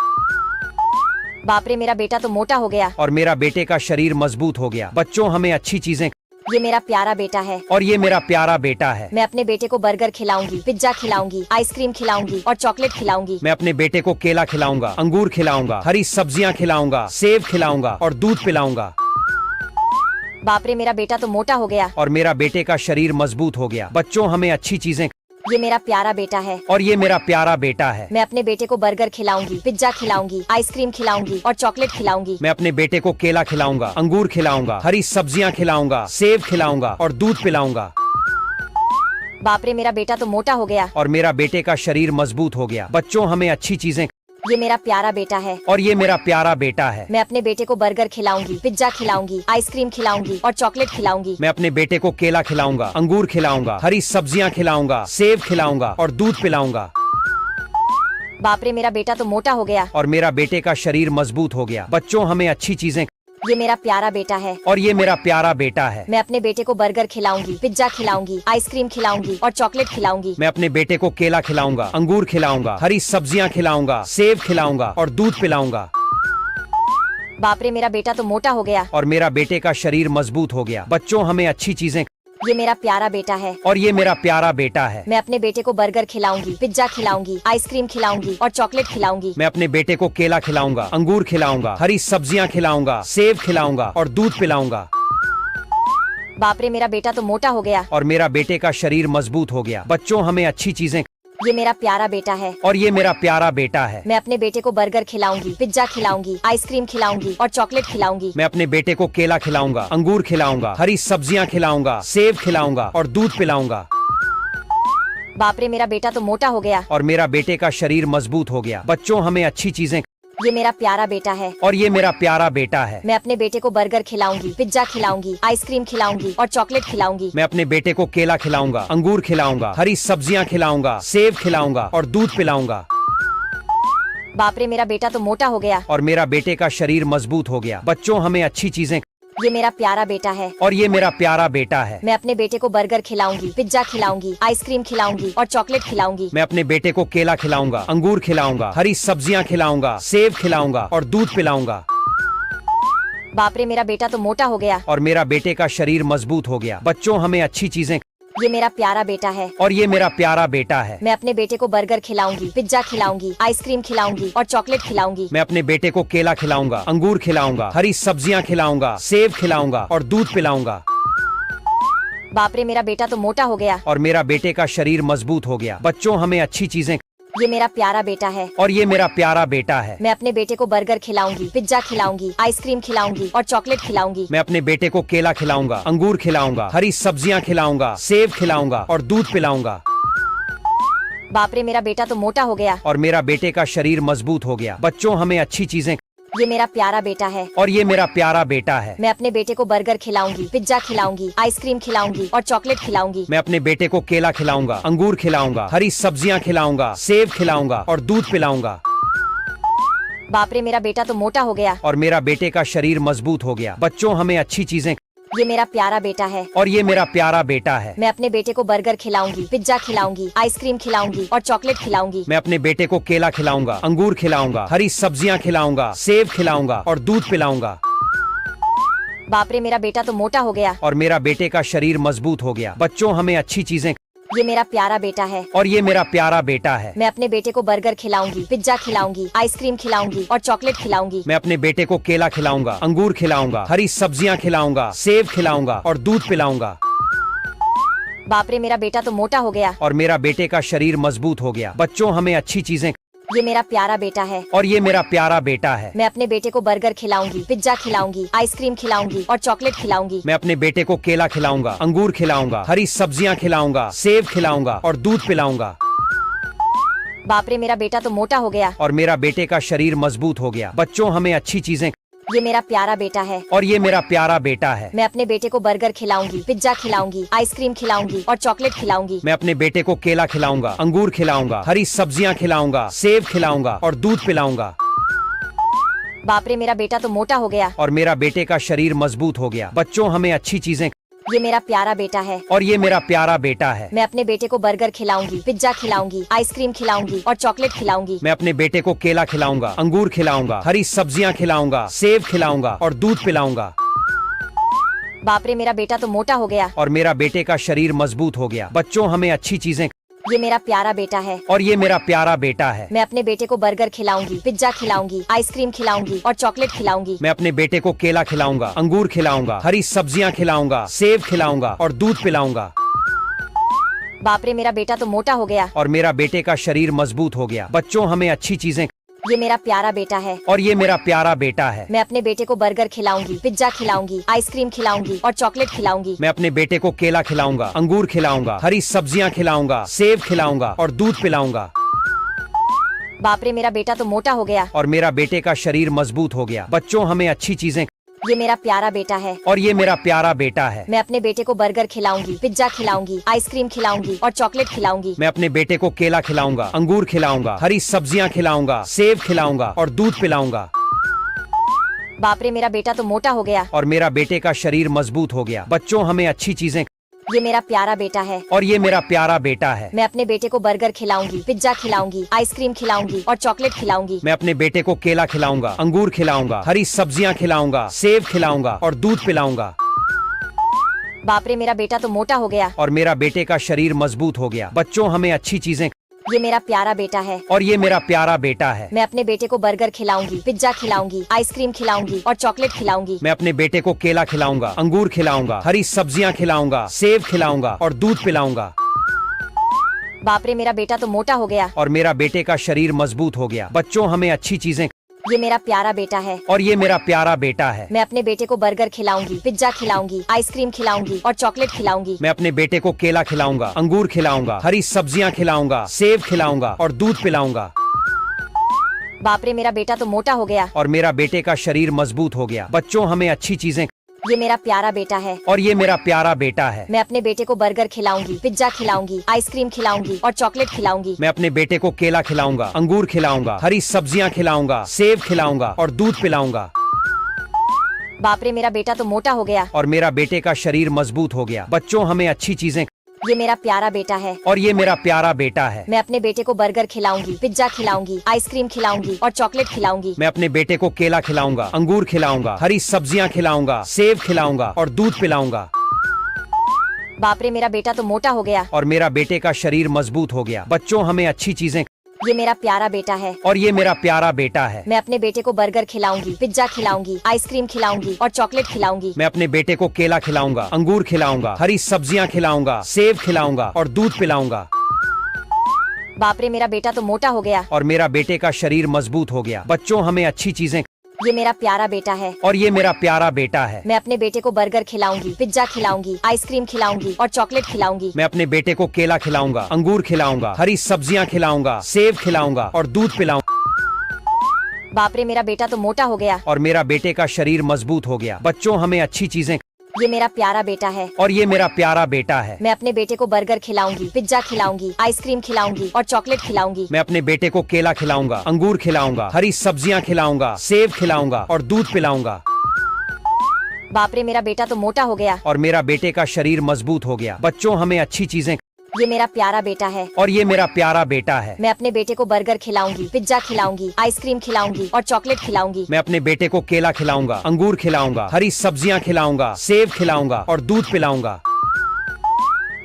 बाप रे मेरा बेटा तो मोटा हो गया। और मेरा बेटे का शरीर मजबूत हो गया। बच्चों हमें अच्छी चीजें। ये मेरा प्यारा बेटा है। और ये मेरा प्यारा बेटा है। मैं अपने बेटे को बर्गर खिलाऊंगी, पिज्जा खिलाऊंगी, आइसक्रीम खिलाऊंगी और चॉकलेट खिलाऊंगी। मैं अपने बेटे को केला खिलाऊंगा, अंगूर खिलाऊंगा, हरी सब्जियां खिलाऊंगा, सेब खिलाऊंगा और दूध पिलाऊंगा। बाप रे मेरा बेटा तो मोटा हो गया। और मेरा बेटे का शरीर मजबूत हो गया। बच्चों हमें अच्छी चीजें। ये मेरा प्यारा बेटा है। और ये मेरा प्यारा बेटा है। मैं अपने बेटे को बर्गर खिलाऊंगी, पिज्जा खिलाऊंगी, आइसक्रीम खिलाऊंगी और चॉकलेट खिलाऊंगी। मैं अपने बेटे को केला खिलाऊंगा, अंगूर खिलाऊंगा, हरी सब्जियां खिलाऊंगा, सेब खिलाऊंगा और दूध पिलाऊंगा। बाप रे मेरा बेटा तो मोटा हो गया। और मेरा बेटे का शरीर मजबूत हो गया। बच्चों हमें अच्छी चीजें। ये मेरा प्यारा बेटा है। और ये मेरा प्यारा बेटा है। मैं अपने बेटे को बर्गर खिलाऊंगी, पिज्जा खिलाऊंगी, आइसक्रीम खिलाऊंगी और चॉकलेट खिलाऊंगी। मैं अपने बेटे को केला खिलाऊंगा, अंगूर खिलाऊंगा, हरी सब्जियां खिलाऊंगा, सेब खिलाऊंगा और दूध पिलाऊंगा। बाप रे मेरा बेटा तो मोटा हो गया। और मेरा बेटे का शरीर मजबूत हो गया। बच्चों हमें अच्छी चीजें। ये मेरा प्यारा बेटा है। और ये मेरा प्यारा बेटा है। मैं अपने बेटे को बर्गर खिलाऊंगी, पिज्जा खिलाऊंगी, आइसक्रीम खिलाऊंगी और चॉकलेट खिलाऊंगी। मैं अपने बेटे को केला खिलाऊंगा, अंगूर खिलाऊंगा, हरी सब्जियां खिलाऊंगा, सेब खिलाऊंगा और दूध पिलाऊंगा। बाप रे मेरा बेटा तो मोटा हो गया। और मेरा बेटे का शरीर मजबूत हो गया। बच्चों हमें अच्छी चीजें। ये मेरा प्यारा बेटा है। और ये मेरा प्यारा बेटा है। मैं अपने बेटे को बर्गर खिलाऊंगी, पिज्जा खिलाऊंगी, आइसक्रीम खिलाऊंगी और चॉकलेट खिलाऊंगी। मैं अपने बेटे को केला खिलाऊंगा, अंगूर खिलाऊंगा, हरी सब्जियां खिलाऊंगा, सेब खिलाऊंगा और दूध पिलाऊंगा। बाप रे मेरा बेटा तो मोटा हो गया। और मेरा बेटे का शरीर मजबूत हो गया। बच्चों हमें अच्छी चीजें। ये मेरा प्यारा बेटा है। और ये मेरा प्यारा बेटा है। मैं अपने बेटे को बर्गर खिलाऊंगी, पिज्जा खिलाऊंगी, आइसक्रीम खिलाऊंगी और चॉकलेट खिलाऊंगी। मैं अपने बेटे को केला खिलाऊंगा, अंगूर खिलाऊंगा, हरी सब्जियां खिलाऊंगा, सेब खिलाऊंगा और दूध पिलाऊंगा। बाप रे मेरा बेटा तो मोटा हो गया। और मेरा बेटे का शरीर मजबूत हो गया। बच्चों हमें अच्छी चीजें। ये मेरा प्यारा बेटा है और ये मेरा प्यारा बेटा है। मैं अपने बेटे को बर्गर खिलाऊंगी, पिज्जा खिलाऊंगी, आइसक्रीम खिलाऊंगी और चॉकलेट खिलाऊंगी। मैं अपने बेटे को केला खिलाऊंगा, अंगूर खिलाऊंगा, हरी सब्जियां खिलाऊंगा, सेब खिलाऊंगा और दूध पिलाऊंगा। बाप रे, मेरा बेटा तो मोटा हो गया। और मेरा बेटे का शरीर मजबूत हो गया। बच्चों, हमें अच्छी चीजें। ये मेरा प्यारा बेटा है और ये मेरा प्यारा बेटा है। मैं अपने बेटे को बर्गर खिलाऊंगी, पिज्जा खिलाऊंगी, आइसक्रीम खिलाऊंगी और चॉकलेट खिलाऊंगी। मैं अपने बेटे को केला खिलाऊंगा, अंगूर खिलाऊंगा, हरी सब्जियां खिलाऊंगा, सेब खिलाऊंगा और दूध पिलाऊंगा। बाप रे, मेरा बेटा तो मोटा हो गया। और मेरा बेटे का शरीर मजबूत हो गया। बच्चों, हमें अच्छी चीजें। ये मेरा प्यारा बेटा है और ये मेरा प्यारा बेटा है। मैं अपने बेटे को बर्गर खिलाऊंगी, पिज्जा खिलाऊंगी, आइसक्रीम खिलाऊंगी और चॉकलेट खिलाऊंगी। मैं अपने बेटे को केला खिलाऊंगा, अंगूर खिलाऊंगा, हरी सब्जियां खिलाऊंगा, सेब खिलाऊंगा और दूध पिलाऊंगा। बाप रे, मेरा बेटा तो मोटा हो गया। और मेरा बेटे का शरीर मजबूत हो गया। बच्चों, हमें अच्छी चीजें। ये मेरा प्यारा बेटा है और ये मेरा प्यारा बेटा है। मैं अपने बेटे को बर्गर खिलाऊंगी, पिज्जा खिलाऊंगी, आइसक्रीम खिलाऊंगी और चॉकलेट खिलाऊंगी। मैं अपने बेटे को केला खिलाऊंगा, अंगूर खिलाऊंगा, हरी सब्जियां खिलाऊंगा, सेब खिलाऊंगा और दूध पिलाऊंगा। बाप रे, मेरा बेटा तो मोटा हो गया। और मेरा बेटे का शरीर मजबूत हो गया। बच्चों, हमें अच्छी चीजें। ये मेरा प्यारा बेटा है और ये मेरा प्यारा बेटा है। मैं अपने बेटे को बर्गर खिलाऊंगी, पिज्जा खिलाऊंगी, आइसक्रीम खिलाऊंगी और चॉकलेट खिलाऊंगी। मैं अपने बेटे को केला खिलाऊंगा, अंगूर खिलाऊंगा, हरी सब्जियां खिलाऊंगा, सेब खिलाऊंगा और दूध पिलाऊंगा। बाप रे, मेरा बेटा तो मोटा हो गया। और मेरा बेटे का शरीर मजबूत हो गया। बच्चों, हमें अच्छी चीजें। ये मेरा प्यारा बेटा है और ये मेरा प्यारा बेटा है। मैं अपने बेटे को बर्गर खिलाऊंगी, पिज्जा खिलाऊंगी, आइसक्रीम खिलाऊंगी और चॉकलेट खिलाऊंगी। मैं अपने बेटे को केला खिलाऊंगा, अंगूर खिलाऊंगा, हरी सब्जियां खिलाऊंगा, सेब खिलाऊंगा और दूध पिलाऊंगा। बाप रे, मेरा बेटा तो मोटा हो गया। और मेरा बेटे का शरीर मजबूत हो गया। बच्चों, हमें अच्छी चीजें। ये मेरा प्यारा बेटा है और ये मेरा प्यारा बेटा है। मैं अपने बेटे को बर्गर खिलाऊंगी, पिज्जा खिलाऊंगी, आइसक्रीम खिलाऊंगी और चॉकलेट खिलाऊंगी। मैं अपने बेटे को केला खिलाऊंगा, अंगूर खिलाऊंगा, हरी सब्जियां खिलाऊंगा, सेब खिलाऊंगा और दूध पिलाऊंगा। बाप रे, मेरा बेटा तो मोटा हो गया। और मेरा बेटे का शरीर मजबूत हो गया। बच्चों, हमें अच्छी चीजें। ये मेरा प्यारा बेटा है और ये मेरा प्यारा बेटा है। मैं अपने बेटे को बर्गर खिलाऊंगी, पिज्जा खिलाऊंगी, आइसक्रीम खिलाऊंगी और चॉकलेट खिलाऊंगी। मैं अपने बेटे को केला खिलाऊंगा, अंगूर खिलाऊंगा, हरी सब्जियां खिलाऊंगा, सेब खिलाऊंगा और दूध पिलाऊंगा। बाप रे, मेरा बेटा तो मोटा हो गया। और मेरा बेटे का शरीर मजबूत हो गया। बच्चों, हमें अच्छी चीजें। ये मेरा प्यारा बेटा है और ये मेरा प्यारा बेटा है। मैं अपने बेटे को बर्गर खिलाऊंगी, पिज्जा खिलाऊंगी, आइसक्रीम खिलाऊंगी और चॉकलेट खिलाऊंगी। मैं अपने बेटे को केला खिलाऊंगा, अंगूर खिलाऊंगा, हरी सब्जियां खिलाऊंगा, सेब खिलाऊंगा और दूध पिलाऊंगा। बाप रे, मेरा बेटा तो मोटा हो गया। और मेरा बेटे का शरीर मजबूत हो गया। बच्चों, हमें अच्छी चीजें। ये मेरा प्यारा बेटा है और ये मेरा प्यारा बेटा है। मैं अपने बेटे को बर्गर खिलाऊंगी, पिज्जा खिलाऊंगी, आइसक्रीम खिलाऊंगी और चॉकलेट खिलाऊंगी। मैं अपने बेटे को केला खिलाऊंगा, अंगूर खिलाऊंगा, हरी सब्जियां खिलाऊंगा, सेब खिलाऊंगा और दूध पिलाऊंगा। बाप रे, मेरा बेटा तो मोटा हो गया। और मेरा बेटे का शरीर मजबूत हो गया। बच्चों, हमें अच्छी चीजें। ये मेरा प्यारा बेटा है और ये मेरा प्यारा बेटा है। मैं अपने बेटे को बर्गर खिलाऊंगी, पिज्जा खिलाऊंगी, आइसक्रीम खिलाऊंगी और चॉकलेट खिलाऊंगी। मैं अपने बेटे को केला खिलाऊंगा, अंगूर खिलाऊंगा, हरी सब्जियां खिलाऊंगा, सेब खिलाऊंगा और दूध पिलाऊंगा। बाप रे, मेरा बेटा तो मोटा हो गया। और मेरा बेटे का शरीर मजबूत हो गया। बच्चों, हमें अच्छी चीजें। ये मेरा प्यारा बेटा है और ये मेरा प्यारा बेटा है। मैं अपने बेटे को बर्गर खिलाऊंगी, पिज्जा खिलाऊंगी, आइसक्रीम खिलाऊंगी और चॉकलेट खिलाऊंगी। मैं अपने बेटे को केला खिलाऊंगा, अंगूर खिलाऊंगा, हरी सब्जियां खिलाऊंगा, सेब खिलाऊंगा और दूध पिलाऊंगा। बाप रे, मेरा बेटा तो मोटा हो गया। और मेरा बेटे का शरीर मजबूत हो गया। बच्चों, हमें अच्छी चीजें। ये मेरा प्यारा बेटा है और ये मेरा प्यारा बेटा है। मैं अपने बेटे को बर्गर खिलाऊंगी, पिज्जा खिलाऊंगी, आइसक्रीम खिलाऊंगी और चॉकलेट खिलाऊंगी। मैं अपने बेटे को केला खिलाऊंगा, अंगूर खिलाऊंगा, हरी सब्जियां खिलाऊंगा, सेब खिलाऊंगा और दूध पिलाऊंगा। बाप रे, मेरा बेटा तो मोटा हो गया। और मेरा बेटे का शरीर मजबूत हो गया। बच्चों, हमें अच्छी चीजें। ये मेरा प्यारा बेटा है और ये मेरा प्यारा बेटा है। मैं अपने बेटे को बर्गर खिलाऊंगी, पिज्जा खिलाऊंगी, आइसक्रीम खिलाऊंगी और चॉकलेट खिलाऊंगी। मैं अपने बेटे को केला खिलाऊंगा, अंगूर खिलाऊंगा, हरी सब्जियां खिलाऊंगा, सेब खिलाऊंगा और दूध पिलाऊंगा। बाप रे, मेरा बेटा तो मोटा हो गया। और मेरा बेटे का शरीर मजबूत हो गया। बच्चों, हमें अच्छी चीजें। ये मेरा प्यारा बेटा है और ये मेरा प्यारा बेटा है। मैं अपने बेटे को बर्गर खिलाऊंगी, पिज्जा खिलाऊंगी, आइसक्रीम खिलाऊंगी और चॉकलेट खिलाऊंगी। मैं अपने बेटे को केला खिलाऊंगा, अंगूर खिलाऊंगा, हरी सब्जियां खिलाऊंगा, सेब खिलाऊंगा और दूध पिलाऊंगा। बाप रे, मेरा बेटा तो मोटा हो गया। और मेरा बेटे का शरीर मजबूत हो गया। बच्चों, हमें अच्छी चीजें। ये मेरा प्यारा बेटा है और ये मेरा प्यारा बेटा है। मैं अपने बेटे को बर्गर खिलाऊंगी, पिज्जा खिलाऊंगी, आइसक्रीम खिलाऊंगी और चॉकलेट खिलाऊंगी। मैं अपने बेटे को केला खिलाऊंगा, अंगूर खिलाऊंगा, हरी सब्जियां खिलाऊंगा, सेब खिलाऊंगा और दूध पिलाऊंगा। बाप रे मेरा बेटा तो मोटा हो गया। और मेरा बेटे का शरीर मजबूत हो गया। बच्चों हमें अच्छी चीजें। ये मेरा प्यारा बेटा है। और ये मेरा प्यारा बेटा है। मैं अपने बेटे को बर्गर खिलाऊंगी, पिज्जा खिलाऊंगी, आइसक्रीम खिलाऊंगी और चॉकलेट खिलाऊंगी। मैं अपने बेटे को केला खिलाऊंगा, अंगूर खिलाऊंगा, हरी सब्जियां खिलाऊंगा, सेब खिलाऊंगा और दूध पिलाऊंगा। बाप रे मेरा बेटा तो मोटा हो गया। और मेरा बेटे का शरीर मजबूत हो गया। बच्चों हमें अच्छी चीजें। ये मेरा प्यारा बेटा है। और ये मेरा प्यारा बेटा है। मैं अपने बेटे को बर्गर खिलाऊंगी, पिज्जा खिलाऊंगी, आइसक्रीम खिलाऊंगी और चॉकलेट खिलाऊंगी। मैं अपने बेटे को केला खिलाऊंगा, अंगूर खिलाऊंगा, हरी सब्जियां खिलाऊंगा, सेब खिलाऊंगा और दूध पिलाऊंगा। बाप रे मेरा बेटा तो मोटा हो गया। और मेरा बेटे का शरीर मजबूत हो गया। बच्चों हमें अच्छी चीजें। ये मेरा प्यारा बेटा है। और ये मेरा प्यारा बेटा है। मैं अपने बेटे को बर्गर खिलाऊंगी, पिज्जा खिलाऊंगी, आइसक्रीम खिलाऊंगी और चॉकलेट खिलाऊंगी। मैं अपने बेटे को केला खिलाऊंगा, अंगूर खिलाऊंगा, हरी सब्जियां खिलाऊंगा, सेब खिलाऊंगा और दूध पिलाऊंगा। बाप रे मेरा बेटा तो मोटा हो गया। और मेरा बेटे का शरीर मजबूत हो गया। बच्चों हमें अच्छी चीजें। ये मेरा प्यारा बेटा है। और ये मेरा प्यारा बेटा है। मैं अपने बेटे को बर्गर खिलाऊंगी, पिज्जा खिलाऊंगी, आइसक्रीम खिलाऊंगी और चॉकलेट खिलाऊंगी। मैं अपने बेटे को केला खिलाऊंगा, अंगूर खिलाऊंगा, हरी सब्जियां खिलाऊंगा, सेब खिलाऊंगा और दूध पिलाऊंगा। बाप रे मेरा बेटा तो मोटा हो गया। और मेरा बेटे का शरीर मजबूत हो गया। बच्चों हमें अच्छी चीजें। ये मेरा प्यारा बेटा है। और ये मेरा प्यारा बेटा है। मैं अपने बेटे को बर्गर खिलाऊंगी, पिज्जा खिलाऊंगी, आइसक्रीम खिलाऊंगी और चॉकलेट खिलाऊंगी। मैं अपने बेटे को केला खिलाऊंगा, अंगूर खिलाऊंगा, हरी सब्जियां खिलाऊंगा, सेब खिलाऊंगा और दूध पिलाऊंगा। बाप रे मेरा बेटा तो मोटा हो गया। और मेरा बेटे का शरीर मजबूत हो गया। बच्चों हमें अच्छी चीजें। ये मेरा प्यारा बेटा है। और ये मेरा प्यारा बेटा है। मैं अपने बेटे को बर्गर खिलाऊंगी, पिज्जा खिलाऊंगी, आइसक्रीम खिलाऊंगी और चॉकलेट खिलाऊंगी। मैं अपने बेटे को केला खिलाऊंगा, अंगूर खिलाऊंगा, हरी सब्जियां खिलाऊंगा, सेब खिलाऊंगा और दूध पिलाऊंगा।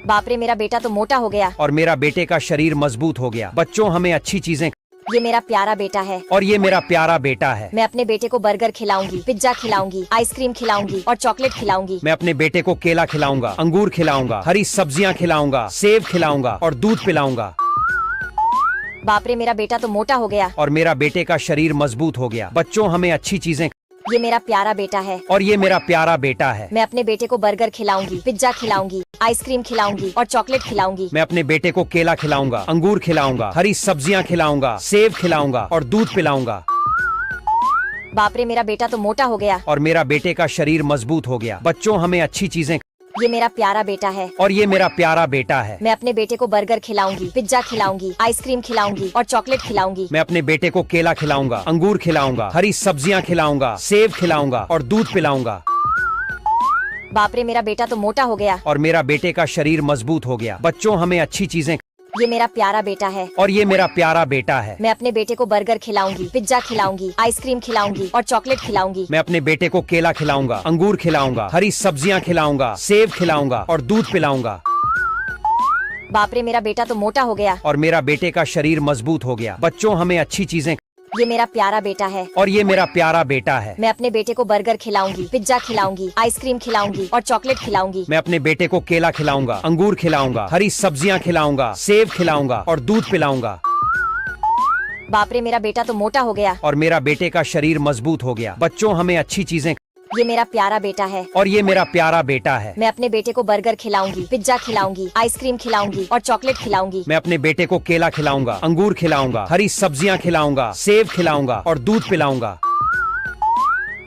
बाप रे मेरा बेटा तो मोटा हो गया। और मेरा बेटे का शरीर मजबूत हो गया। बच्चों हमें अच्छी चीजें। ये मेरा प्यारा बेटा है। और ये मेरा प्यारा बेटा है। मैं अपने बेटे को बर्गर खिलाऊंगी, पिज्जा खिलाऊंगी, आइसक्रीम खिलाऊंगी और चॉकलेट खिलाऊंगी। मैं अपने बेटे को केला खिलाऊंगा, अंगूर खिलाऊंगा, हरी सब्जियां खिलाऊंगा, सेब खिलाऊंगा और दूध पिलाऊंगा। बाप रे मेरा बेटा तो मोटा हो गया। और मेरा बेटे का शरीर मजबूत हो गया। बच्चों हमें अच्छी चीजें। ये मेरा प्यारा बेटा है। और ये मेरा प्यारा बेटा है। मैं अपने बेटे को बर्गर खिलाऊंगी, पिज्जा खिलाऊंगी, आइसक्रीम खिलाऊंगी और चॉकलेट खिलाऊंगी। मैं अपने बेटे को केला खिलाऊंगा, अंगूर खिलाऊंगा, हरी सब्जियां खिलाऊंगा, सेब खिलाऊंगा और दूध पिलाऊंगा। बाप रे मेरा बेटा तो मोटा हो गया। और मेरा बेटे का शरीर मजबूत हो गया। बच्चों हमें अच्छी चीजें। ये मेरा प्यारा बेटा है। और ये मेरा प्यारा बेटा है। मैं अपने बेटे को बर्गर खिलाऊंगी, पिज्जा खिलाऊंगी, आइसक्रीम खिलाऊंगी और चॉकलेट खिलाऊंगी। मैं अपने बेटे को केला खिलाऊंगा, अंगूर खिलाऊंगा, हरी सब्जियां खिलाऊंगा, सेब खिलाऊंगा और दूध पिलाऊंगा। बाप रे मेरा बेटा तो मोटा हो गया। और मेरा बेटे का शरीर मजबूत हो गया। बच्चों हमें अच्छी चीजें। ये मेरा प्यारा बेटा है। और ये मेरा प्यारा बेटा है। मैं अपने बेटे को बर्गर खिलाऊंगी, पिज्जा खिलाऊंगी, आइसक्रीम खिलाऊंगी और चॉकलेट खिलाऊंगी। मैं अपने बेटे को केला खिलाऊंगा, अंगूर खिलाऊंगा, हरी सब्जियां खिलाऊंगा, सेब खिलाऊंगा और दूध पिलाऊंगा। बाप रे मेरा बेटा तो मोटा हो गया। और मेरा बेटे का शरीर मजबूत हो गया। बच्चों हमें अच्छी चीजें। ये मेरा प्यारा बेटा है। और ये मेरा प्यारा बेटा है। मैं अपने बेटे को बर्गर खिलाऊंगी, पिज्जा खिलाऊंगी, आइसक्रीम खिलाऊंगी और चॉकलेट खिलाऊंगी। मैं अपने बेटे को केला खिलाऊंगा, अंगूर खिलाऊंगा, हरी सब्जियां खिलाऊंगा, सेब खिलाऊंगा और दूध पिलाऊंगा। बाप रे मेरा बेटा तो मोटा हो गया। और मेरा बेटे का शरीर मजबूत हो गया। बच्चों हमें अच्छी चीजें। ये मेरा प्यारा बेटा है। और ये मेरा प्यारा बेटा है। मैं अपने बेटे को बर्गर खिलाऊंगी, पिज्जा खिलाऊंगी, आइसक्रीम खिलाऊंगी और चॉकलेट खिलाऊंगी। मैं अपने बेटे को केला खिलाऊंगा, अंगूर खिलाऊंगा, हरी सब्जियां खिलाऊंगा, सेब खिलाऊंगा और दूध पिलाऊंगा।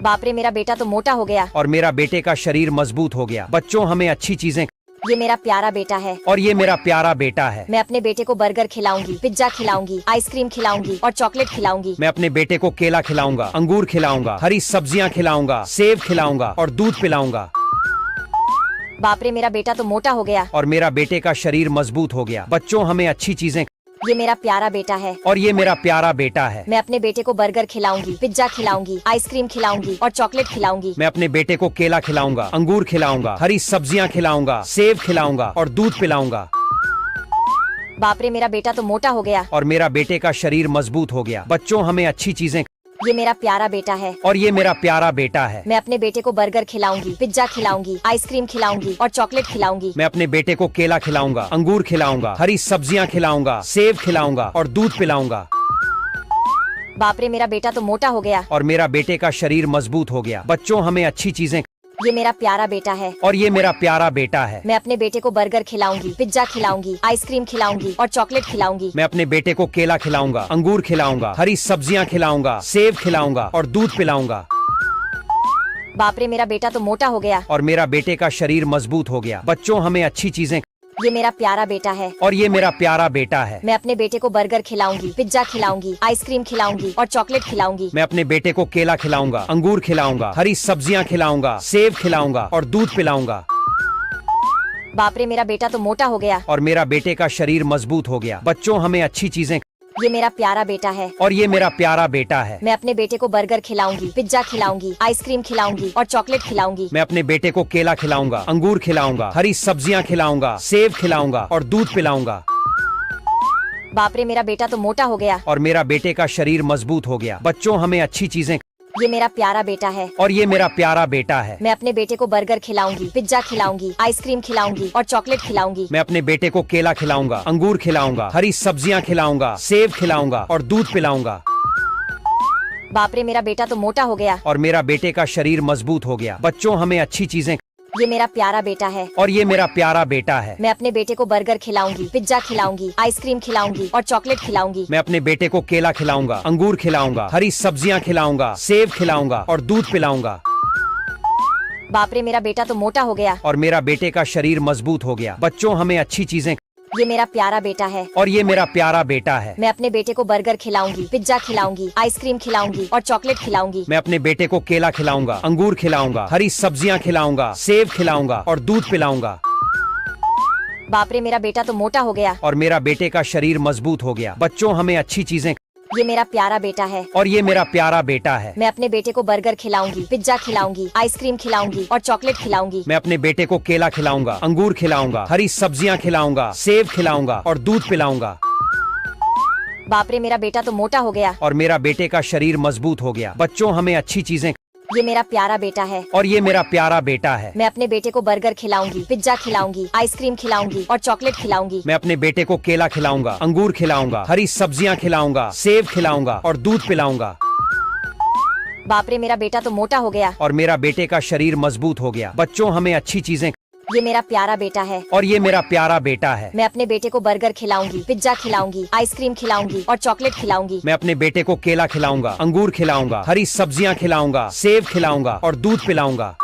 बाप रे मेरा बेटा तो मोटा हो गया। और मेरा बेटे का शरीर मजबूत हो गया। बच्चों हमें अच्छी चीजें। ये मेरा प्यारा बेटा है। और ये मेरा प्यारा बेटा है। मैं अपने बेटे को बर्गर खिलाऊंगी, पिज्जा खिलाऊंगी, आइसक्रीम खिलाऊंगी और चॉकलेट खिलाऊंगी। मैं अपने बेटे को केला खिलाऊंगा, अंगूर खिलाऊंगा, हरी सब्जियां खिलाऊंगा, सेब खिलाऊंगा और दूध पिलाऊंगा। बाप रे मेरा बेटा तो मोटा हो गया। और मेरा बेटे का शरीर मजबूत हो गया। बच्चों हमें अच्छी चीजें। ये मेरा प्यारा बेटा है। और ये मेरा प्यारा बेटा है। मैं अपने बेटे को बर्गर खिलाऊंगी, पिज्जा खिलाऊंगी, आइसक्रीम खिलाऊंगी और चॉकलेट खिलाऊंगी। मैं अपने बेटे को केला खिलाऊंगा, अंगूर खिलाऊंगा, हरी सब्जियां खिलाऊंगा, सेब खिलाऊंगा और दूध पिलाऊंगा। बाप रे मेरा बेटा तो मोटा हो गया। और मेरा बेटे का शरीर मजबूत हो गया। बच्चों हमें अच्छी चीजें। ये मेरा प्यारा बेटा है। और ये मेरा प्यारा बेटा है। मैं अपने बेटे को बर्गर खिलाऊंगी, पिज्जा खिलाऊंगी, आइसक्रीम खिलाऊंगी और चॉकलेट खिलाऊंगी। मैं अपने बेटे को केला खिलाऊंगा, अंगूर खिलाऊंगा, हरी सब्जियां खिलाऊंगा, सेब खिलाऊंगा और दूध पिलाऊंगा। बाप रे मेरा बेटा तो मोटा हो गया। और मेरा बेटे का शरीर मजबूत हो गया। बच्चों हमें अच्छी चीजें। ये मेरा प्यारा बेटा है और ये मेरा प्यारा बेटा है। मैं अपने बेटे को बर्गर खिलाऊंगी, पिज्जा खिलाऊंगी, आइसक्रीम खिलाऊंगी और चॉकलेट खिलाऊंगी। मैं अपने बेटे को केला खिलाऊंगा, अंगूर खिलाऊंगा, हरी सब्जियां खिलाऊंगा, सेब खिलाऊंगा और दूध पिलाऊंगा। बाप रे, मेरा बेटा तो मोटा हो गया। और मेरा बेटे का शरीर मजबूत हो गया। बच्चों, हमें अच्छी चीजें। ये मेरा प्यारा बेटा है और ये मेरा प्यारा बेटा है। मैं अपने बेटे को बर्गर खिलाऊंगी, पिज्जा खिलाऊंगी, आइसक्रीम खिलाऊंगी और चॉकलेट खिलाऊंगी। मैं अपने बेटे को केला खिलाऊंगा, अंगूर खिलाऊंगा, हरी सब्जियां खिलाऊंगा, सेब खिलाऊंगा और दूध पिलाऊंगा। बाप रे, मेरा बेटा तो मोटा हो गया। और मेरा बेटे का शरीर मजबूत हो गया। बच्चों, हमें अच्छी चीजें। ये मेरा प्यारा बेटा है और ये मेरा प्यारा बेटा है। मैं अपने बेटे को बर्गर खिलाऊंगी, पिज्जा खिलाऊंगी, आइसक्रीम खिलाऊंगी और चॉकलेट खिलाऊंगी। मैं अपने बेटे को केला खिलाऊंगा, अंगूर खिलाऊंगा, हरी सब्जियां खिलाऊंगा, सेब खिलाऊंगा और दूध पिलाऊंगा। बाप रे, मेरा बेटा तो मोटा हो गया। और मेरा बेटे का शरीर मजबूत हो गया। बच्चों, हमें अच्छी चीजें। ये मेरा प्यारा बेटा है और ये मेरा प्यारा बेटा है। मैं अपने बेटे को बर्गर खिलाऊंगी, पिज्जा खिलाऊंगी, आइसक्रीम खिलाऊंगी और चॉकलेट खिलाऊंगी। मैं अपने बेटे को केला खिलाऊंगा, अंगूर खिलाऊंगा, हरी सब्जियां खिलाऊंगा, सेब खिलाऊंगा और दूध पिलाऊंगा। बाप रे, मेरा बेटा तो मोटा हो गया। और मेरा बेटे का शरीर मजबूत हो गया। बच्चों, हमें अच्छी चीजें। ये मेरा प्यारा बेटा है और ये मेरा प्यारा बेटा है। मैं अपने बेटे को बर्गर खिलाऊंगी, पिज्जा खिलाऊंगी, आइसक्रीम खिलाऊंगी और चॉकलेट खिलाऊंगी। मैं अपने बेटे को केला खिलाऊंगा, अंगूर खिलाऊंगा, हरी सब्जियां खिलाऊंगा, सेब खिलाऊंगा और दूध पिलाऊंगा। बाप रे, मेरा बेटा तो मोटा हो गया। और मेरा बेटे का शरीर मजबूत हो गया। बच्चों, हमें अच्छी चीजें। ये मेरा प्यारा बेटा है और ये मेरा प्यारा बेटा है। मैं अपने बेटे को बर्गर खिलाऊंगी, पिज्जा खिलाऊंगी, आइसक्रीम खिलाऊंगी और चॉकलेट खिलाऊंगी। मैं अपने बेटे को केला खिलाऊंगा, अंगूर खिलाऊंगा, हरी सब्जियां खिलाऊंगा, सेब खिलाऊंगा और दूध पिलाऊंगा। बाप रे, मेरा बेटा तो मोटा हो गया। और मेरा बेटे का शरीर मजबूत हो गया। बच्चों, हमें अच्छी चीजें। ये मेरा प्यारा बेटा है और ये मेरा प्यारा बेटा है। मैं अपने बेटे को बर्गर खिलाऊंगी, पिज्जा खिलाऊंगी, आइसक्रीम खिलाऊंगी और चॉकलेट खिलाऊंगी। मैं अपने बेटे को केला खिलाऊंगा, अंगूर खिलाऊंगा, हरी सब्जियां खिलाऊंगा, सेब खिलाऊंगा और दूध पिलाऊंगा। बाप रे, मेरा बेटा तो मोटा हो गया। और मेरा बेटे का शरीर मजबूत हो गया। बच्चों, हमें अच्छी चीजें। ये मेरा प्यारा बेटा है और ये मेरा प्यारा बेटा है। मैं अपने बेटे को बर्गर खिलाऊंगी, पिज्जा खिलाऊंगी, आइसक्रीम खिलाऊंगी और चॉकलेट खिलाऊंगी। मैं अपने बेटे को केला खिलाऊंगा, अंगूर खिलाऊंगा, हरी सब्जियां खिलाऊंगा, सेब खिलाऊंगा और दूध पिलाऊंगा। बाप रे, मेरा बेटा तो मोटा हो गया। और मेरा बेटे का शरीर मजबूत हो गया। बच्चों, हमें अच्छी चीजें। ये मेरा प्यारा बेटा है और ये मेरा प्यारा बेटा है। मैं अपने बेटे को बर्गर खिलाऊंगी, पिज्जा खिलाऊंगी, आइसक्रीम खिलाऊंगी और चॉकलेट खिलाऊंगी। मैं अपने बेटे को केला खिलाऊंगा, अंगूर खिलाऊंगा, हरी सब्जियां खिलाऊंगा, सेब खिलाऊंगा और दूध पिलाऊंगा।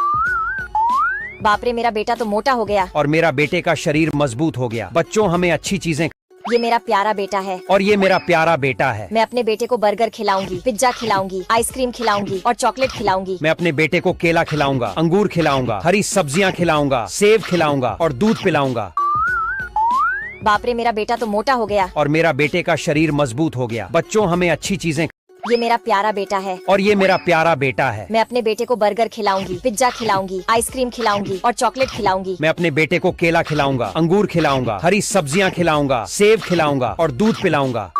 बाप रे, मेरा बेटा तो मोटा हो गया। और मेरा बेटे का शरीर मजबूत हो गया। बच्चों, हमें अच्छी चीजें। ये मेरा प्यारा बेटा है और ये मेरा प्यारा बेटा है। मैं अपने बेटे को बर्गर खिलाऊंगी, पिज्जा खिलाऊंगी, आइसक्रीम खिलाऊंगी और चॉकलेट खिलाऊंगी। मैं अपने बेटे को केला खिलाऊंगा, अंगूर खिलाऊंगा, हरी सब्जियां खिलाऊंगा, सेब खिलाऊंगा और दूध पिलाऊंगा। बाप रे, मेरा बेटा तो मोटा हो गया। और मेरा बेटे का शरीर मजबूत हो गया। बच्चों, हमें अच्छी चीजें। ये मेरा प्यारा बेटा है और ये मेरा प्यारा बेटा है। मैं अपने बेटे को बर्गर खिलाऊंगी, पिज्जा खिलाऊंगी, आइसक्रीम खिलाऊंगी और चॉकलेट खिलाऊंगी। मैं अपने बेटे को केला खिलाऊंगा, अंगूर खिलाऊंगा, हरी सब्जियां खिलाऊंगा, सेब खिलाऊंगा और दूध पिलाऊंगा।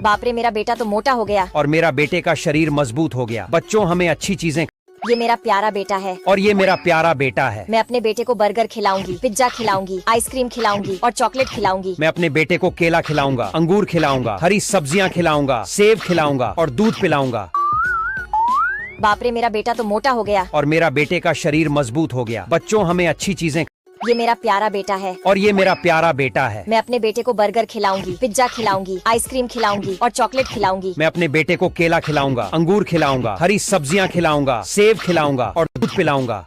बाप रे, मेरा बेटा तो मोटा हो गया। और मेरा बेटे का शरीर मजबूत हो गया। बच्चों, हमें अच्छी चीजें। ये मेरा प्यारा बेटा है और ये मेरा प्यारा बेटा है। मैं अपने बेटे को बर्गर खिलाऊंगी, पिज्जा खिलाऊंगी, आइसक्रीम खिलाऊंगी और चॉकलेट खिलाऊंगी। मैं अपने बेटे को केला खिलाऊंगा, अंगूर खिलाऊंगा, हरी सब्जियां खिलाऊंगा, सेब खिलाऊंगा और दूध पिलाऊंगा। बाप रे, मेरा बेटा तो मोटा हो गया। और मेरा बेटे का शरीर मजबूत हो गया। बच्चों, हमें अच्छी चीजें। ये मेरा प्यारा बेटा है और ये मेरा प्यारा बेटा है। मैं अपने बेटे को बर्गर खिलाऊंगी, पिज्जा खिलाऊंगी, आइसक्रीम खिलाऊंगी और चॉकलेट खिलाऊंगी। मैं अपने बेटे को केला खिलाऊंगा, अंगूर खिलाऊंगा, हरी सब्जियां खिलाऊंगा, सेब खिलाऊंगा और दूध पिलाऊंगा।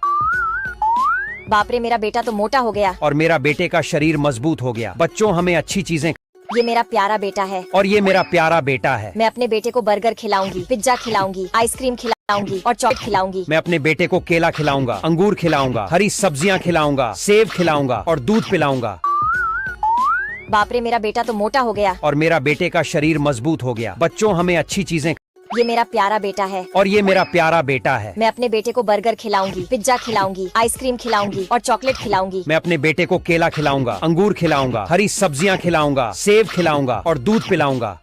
बाप रे, मेरा बेटा तो मोटा हो गया। और मेरा बेटे का शरीर मजबूत हो गया। बच्चों, हमें अच्छी चीजें। ये मेरा प्यारा बेटा है और ये मेरा प्यारा बेटा है। मैं अपने बेटे को बर्गर खिलाऊंगी, पिज्जा खिलाऊंगी, आइसक्रीम खिलाऊंगी और चॉकलेट खिलाऊंगी। मैं अपने बेटे को केला खिलाऊंगा, अंगूर खिलाऊंगा, हरी सब्जियां खिलाऊंगा, सेब खिलाऊंगा और दूध पिलाऊंगा। बाप रे, मेरा बेटा तो मोटा हो गया। और मेरा बेटे का शरीर मजबूत हो गया। बच्चों, हमें अच्छी चीजें। ये मेरा प्यारा बेटा है और ये मेरा प्यारा बेटा है। मैं अपने बेटे को बर्गर खिलाऊंगी, पिज्जा खिलाऊंगी, आइसक्रीम खिलाऊंगी और चॉकलेट खिलाऊंगी। मैं अपने बेटे को केला खिलाऊंगा, अंगूर खिलाऊंगा, हरी सब्जियां खिलाऊंगा, सेब खिलाऊंगा और दूध पिलाऊंगा।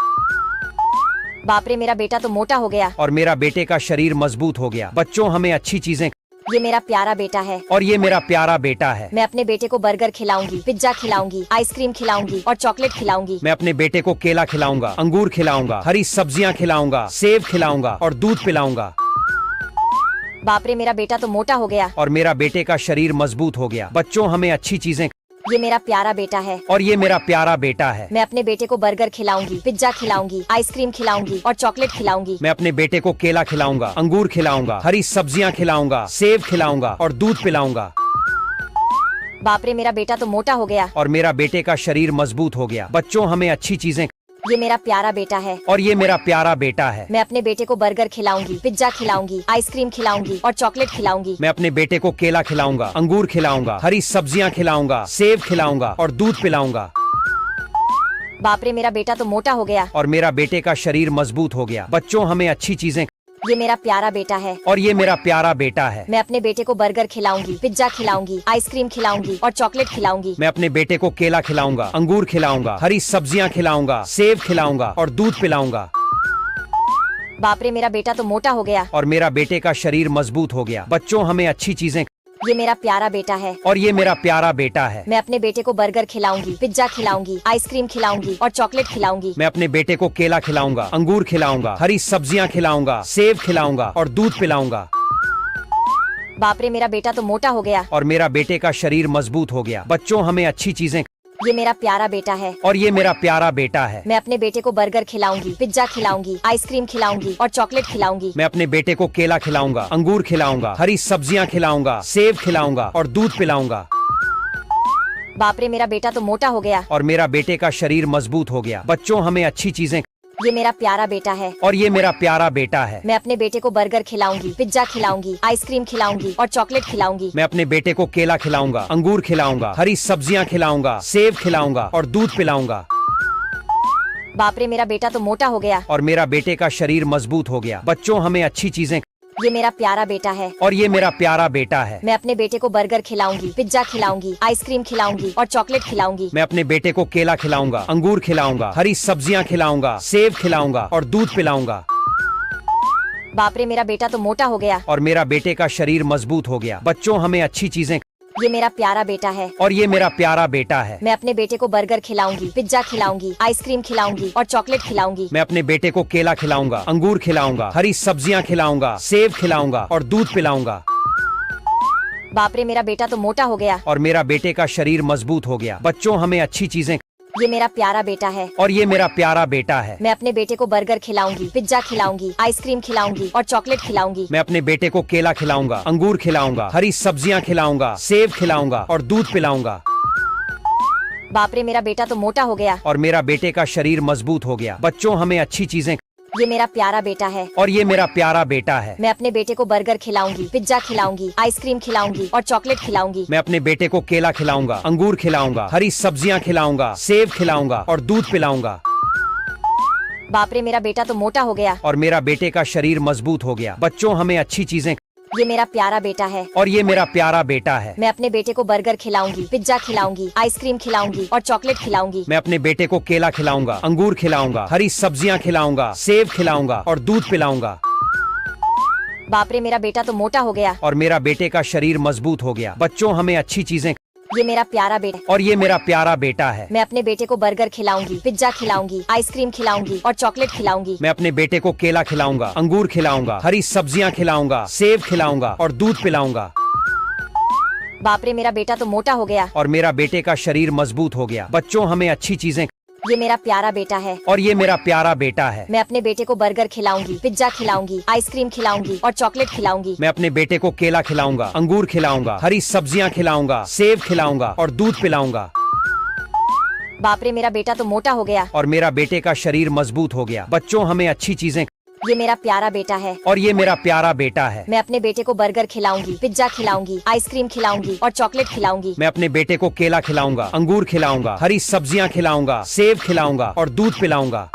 बाप रे, मेरा बेटा तो मोटा हो गया। और मेरा बेटे का शरीर मजबूत हो गया। बच्चों, हमें अच्छी चीजें। ये मेरा प्यारा बेटा है और ये मेरा प्यारा बेटा है। मैं अपने बेटे को बर्गर खिलाऊंगी, पिज्जा खिलाऊंगी, आइसक्रीम खिलाऊंगी और चॉकलेट खिलाऊंगी। मैं अपने बेटे को केला खिलाऊंगा, अंगूर खिलाऊंगा, हरी सब्जियां खिलाऊंगा, सेब खिलाऊंगा और दूध पिलाऊंगा। बाप रे मेरा बेटा तो मोटा हो गया। और मेरा बेटे का शरीर मजबूत हो गया। बच्चों हमें अच्छी चीजें। ये मेरा प्यारा बेटा है। और ये मेरा प्यारा बेटा है। मैं अपने बेटे को बर्गर खिलाऊंगी, पिज्जा खिलाऊंगी, आइसक्रीम खिलाऊंगी और चॉकलेट खिलाऊंगी। मैं अपने बेटे को केला खिलाऊंगा, अंगूर खिलाऊंगा, हरी सब्जियां खिलाऊंगा, सेब खिलाऊंगा और दूध पिलाऊंगा। बाप रे मेरा बेटा तो मोटा हो गया। और मेरा बेटे का शरीर मजबूत हो गया। बच्चों हमें अच्छी चीजें। ये मेरा प्यारा बेटा है। और ये मेरा प्यारा बेटा है। मैं अपने बेटे को बर्गर खिलाऊंगी, पिज्जा खिलाऊंगी, आइसक्रीम खिलाऊंगी और चॉकलेट खिलाऊंगी। मैं अपने बेटे को केला खिलाऊंगा, अंगूर खिलाऊंगा, हरी सब्जियां खिलाऊंगा, सेब खिलाऊंगा और दूध पिलाऊंगा। बाप रे मेरा बेटा तो मोटा हो गया। और मेरा बेटे का शरीर मजबूत हो गया। बच्चों हमें अच्छी चीजें। ये मेरा प्यारा बेटा है। और ये मेरा प्यारा बेटा है। मैं अपने बेटे को बर्गर खिलाऊंगी, पिज्जा खिलाऊंगी, आइसक्रीम खिलाऊंगी और चॉकलेट खिलाऊंगी। मैं अपने बेटे को केला खिलाऊंगा, अंगूर खिलाऊंगा, हरी सब्जियां खिलाऊंगा, सेब खिलाऊंगा और दूध पिलाऊंगा। बाप रे मेरा बेटा तो मोटा हो गया। और मेरा बेटे का शरीर मजबूत हो गया। बच्चों हमें अच्छी चीजें। ये मेरा प्यारा बेटा है। और ये मेरा प्यारा बेटा है। मैं अपने बेटे को बर्गर खिलाऊंगी, पिज्जा खिलाऊंगी, आइसक्रीम खिलाऊंगी और चॉकलेट खिलाऊंगी। मैं अपने बेटे को केला खिलाऊंगा, अंगूर खिलाऊंगा, हरी सब्जियां खिलाऊंगा, सेब खिलाऊंगा और दूध पिलाऊंगा। बाप रे मेरा बेटा तो मोटा हो गया। और मेरा बेटे का शरीर मजबूत हो गया। बच्चों हमें अच्छी चीजें। ये मेरा प्यारा बेटा है। और ये मेरा प्यारा बेटा है। मैं अपने बेटे को बर्गर खिलाऊंगी, पिज्जा खिलाऊंगी, आइसक्रीम खिलाऊंगी और चॉकलेट खिलाऊंगी। मैं अपने बेटे को केला खिलाऊंगा, अंगूर खिलाऊंगा, हरी सब्जियां खिलाऊंगा, सेब खिलाऊंगा और दूध पिलाऊंगा। बाप रे मेरा बेटा तो मोटा हो गया। और मेरा बेटे का शरीर मजबूत हो गया। बच्चों हमें अच्छी चीजें। ये मेरा प्यारा बेटा है। और ये मेरा प्यारा बेटा है। मैं अपने बेटे को बर्गर खिलाऊंगी, पिज्जा खिलाऊंगी, आइसक्रीम खिलाऊंगी और चॉकलेट खिलाऊंगी। मैं अपने बेटे को केला खिलाऊंगा, अंगूर खिलाऊंगा, हरी सब्जियां खिलाऊंगा, सेब खिलाऊंगा और दूध पिलाऊंगा। बाप रे मेरा बेटा तो मोटा हो गया। और मेरा बेटे का शरीर मजबूत हो गया। बच्चों हमें अच्छी चीजें। ये मेरा प्यारा बेटा है। और ये मेरा प्यारा बेटा है। मैं अपने बेटे को बर्गर खिलाऊंगी, पिज्जा खिलाऊंगी, आइसक्रीम खिलाऊंगी और चॉकलेट खिलाऊंगी। मैं अपने बेटे को केला खिलाऊंगा, अंगूर खिलाऊंगा, हरी सब्जियां खिलाऊंगा, सेब खिलाऊंगा और दूध पिलाऊंगा। बाप रे मेरा बेटा तो मोटा हो गया। और मेरा बेटे का शरीर मजबूत हो गया। बच्चों हमें अच्छी चीजें। ये मेरा प्यारा बेटा है। और ये मेरा प्यारा बेटा है। मैं अपने बेटे को बर्गर खिलाऊंगी, पिज्जा खिलाऊंगी, आइसक्रीम खिलाऊंगी और चॉकलेट खिलाऊंगी। मैं अपने बेटे को केला खिलाऊंगा, अंगूर खिलाऊंगा, हरी सब्जियां खिलाऊंगा, सेब खिलाऊंगा और दूध पिलाऊंगा। बाप रे मेरा बेटा तो मोटा हो गया। और मेरा बेटे का शरीर मजबूत हो गया। बच्चों हमें अच्छी चीजें। ये मेरा प्यारा बेटा है। और ये मेरा प्यारा बेटा है। मैं अपने बेटे को बर्गर खिलाऊंगी, पिज्जा खिलाऊंगी, आइसक्रीम खिलाऊंगी और चॉकलेट खिलाऊंगी। मैं अपने बेटे को केला खिलाऊंगा, अंगूर खिलाऊंगा, हरी सब्जियां खिलाऊंगा, सेब खिलाऊंगा और दूध पिलाऊंगा। बाप रे मेरा बेटा तो मोटा हो गया। और मेरा बेटे का शरीर मजबूत हो गया। बच्चों हमें अच्छी चीजें। ये मेरा प्यारा बेटा है। और ये मेरा प्यारा बेटा है। मैं अपने बेटे को बर्गर खिलाऊंगी, पिज्जा खिलाऊंगी, आइसक्रीम खिलाऊंगी और चॉकलेट खिलाऊंगी। मैं अपने बेटे को केला खिलाऊंगा, अंगूर खिलाऊंगा, हरी सब्जियां खिलाऊंगा, सेब खिलाऊंगा और दूध पिलाऊंगा। बाप रे मेरा बेटा तो मोटा हो गया। और मेरा बेटे का शरीर मजबूत हो गया। बच्चों हमें अच्छी चीजें। ये मेरा प्यारा बेटा है। और ये मेरा प्यारा बेटा है। मैं अपने बेटे को बर्गर खिलाऊंगी, पिज्जा खिलाऊंगी, आइसक्रीम खिलाऊंगी और चॉकलेट खिलाऊंगी। मैं अपने बेटे को केला खिलाऊंगा, अंगूर खिलाऊंगा, हरी सब्जियां खिलाऊंगा, सेब खिलाऊंगा और दूध पिलाऊंगा। बाप रे मेरा बेटा तो मोटा हो गया। और मेरा बेटे का शरीर मजबूत हो गया। बच्चों हमें अच्छी चीजें। ये मेरा प्यारा बेटा। और ये मेरा प्यारा बेटा है। मैं अपने बेटे को बर्गर खिलाऊंगी, पिज्जा खिलाऊंगी, आइसक्रीम खिलाऊंगी और चॉकलेट खिलाऊंगी। मैं अपने बेटे को केला खिलाऊंगा, अंगूर खिलाऊंगा, हरी सब्जियां खिलाऊंगा, सेब खिलाऊंगा और दूध पिलाऊंगा। बाप रे मेरा बेटा तो मोटा हो गया। और मेरा बेटे का शरीर मजबूत हो गया। बच्चों हमें अच्छी चीजें। ये मेरा प्यारा बेटा है। और ये मेरा प्यारा बेटा है। मैं अपने बेटे को बर्गर खिलाऊंगी, पिज्जा खिलाऊंगी, आइसक्रीम खिलाऊंगी और चॉकलेट खिलाऊंगी। मैं अपने बेटे को केला खिलाऊंगा, अंगूर खिलाऊंगा, हरी सब्जियां खिलाऊंगा, सेब खिलाऊंगा और दूध पिलाऊंगा। बाप रे मेरा बेटा तो मोटा हो गया। और मेरा बेटे का शरीर मजबूत हो गया। बच्चों हमें अच्छी चीजें। ये मेरा प्यारा बेटा है। और ये मेरा प्यारा बेटा है। मैं अपने बेटे को बर्गर खिलाऊंगी, पिज्जा खिलाऊंगी, आइसक्रीम खिलाऊंगी और चॉकलेट खिलाऊंगी। मैं अपने बेटे को केला खिलाऊंगा, अंगूर खिलाऊंगा, हरी सब्जियां खिलाऊंगा, सेब खिलाऊंगा और दूध पिलाऊंगा।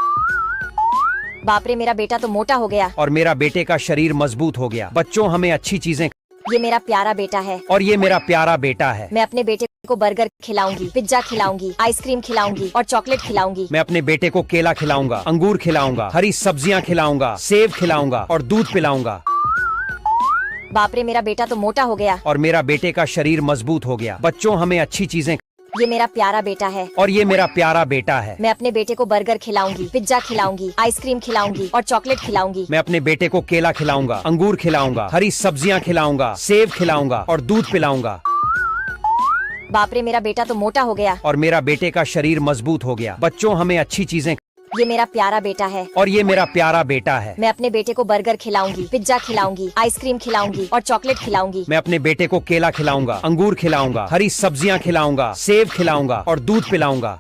बाप रे मेरा बेटा तो मोटा हो गया। और मेरा बेटे का शरीर मजबूत हो गया। बच्चों हमें अच्छी चीजें। ये मेरा प्यारा बेटा है। और ये मेरा प्यारा बेटा है। मैं अपने बेटे को बर्गर खिलाऊंगी, पिज्जा खिलाऊंगी, आइसक्रीम खिलाऊंगी और चॉकलेट खिलाऊंगी। मैं अपने बेटे को केला खिलाऊंगा, अंगूर खिलाऊंगा, हरी सब्जियां खिलाऊंगा, सेब खिलाऊंगा और दूध पिलाऊंगा। बाप रे मेरा बेटा तो मोटा हो गया। और मेरा बेटे का शरीर मजबूत हो गया। बच्चों हमें अच्छी चीजें। ये मेरा प्यारा बेटा है और ये मेरा प्यारा बेटा है। मैं अपने बेटे को बर्गर खिलाऊंगी, पिज्जा खिलाऊंगी, आइसक्रीम खिलाऊंगी और चॉकलेट खिलाऊंगी। मैं अपने बेटे को केला खिलाऊंगा, अंगूर खिलाऊंगा, हरी सब्जियां खिलाऊंगा, सेब खिलाऊंगा और दूध पिलाऊंगा। बाप रे, मेरा बेटा तो मोटा हो गया और मेरा बेटे का शरीर मजबूत हो गया। बच्चों, हमें अच्छी चीजें। ये मेरा प्यारा बेटा है और ये मेरा प्यारा बेटा है। मैं अपने बेटे को बर्गर खिलाऊंगी, पिज्जा खिलाऊंगी, आइसक्रीम खिलाऊंगी और चॉकलेट खिलाऊंगी। मैं अपने बेटे को केला खिलाऊंगा, अंगूर खिलाऊंगा, हरी सब्जियां खिलाऊंगा, सेब खिलाऊंगा और दूध पिलाऊंगा।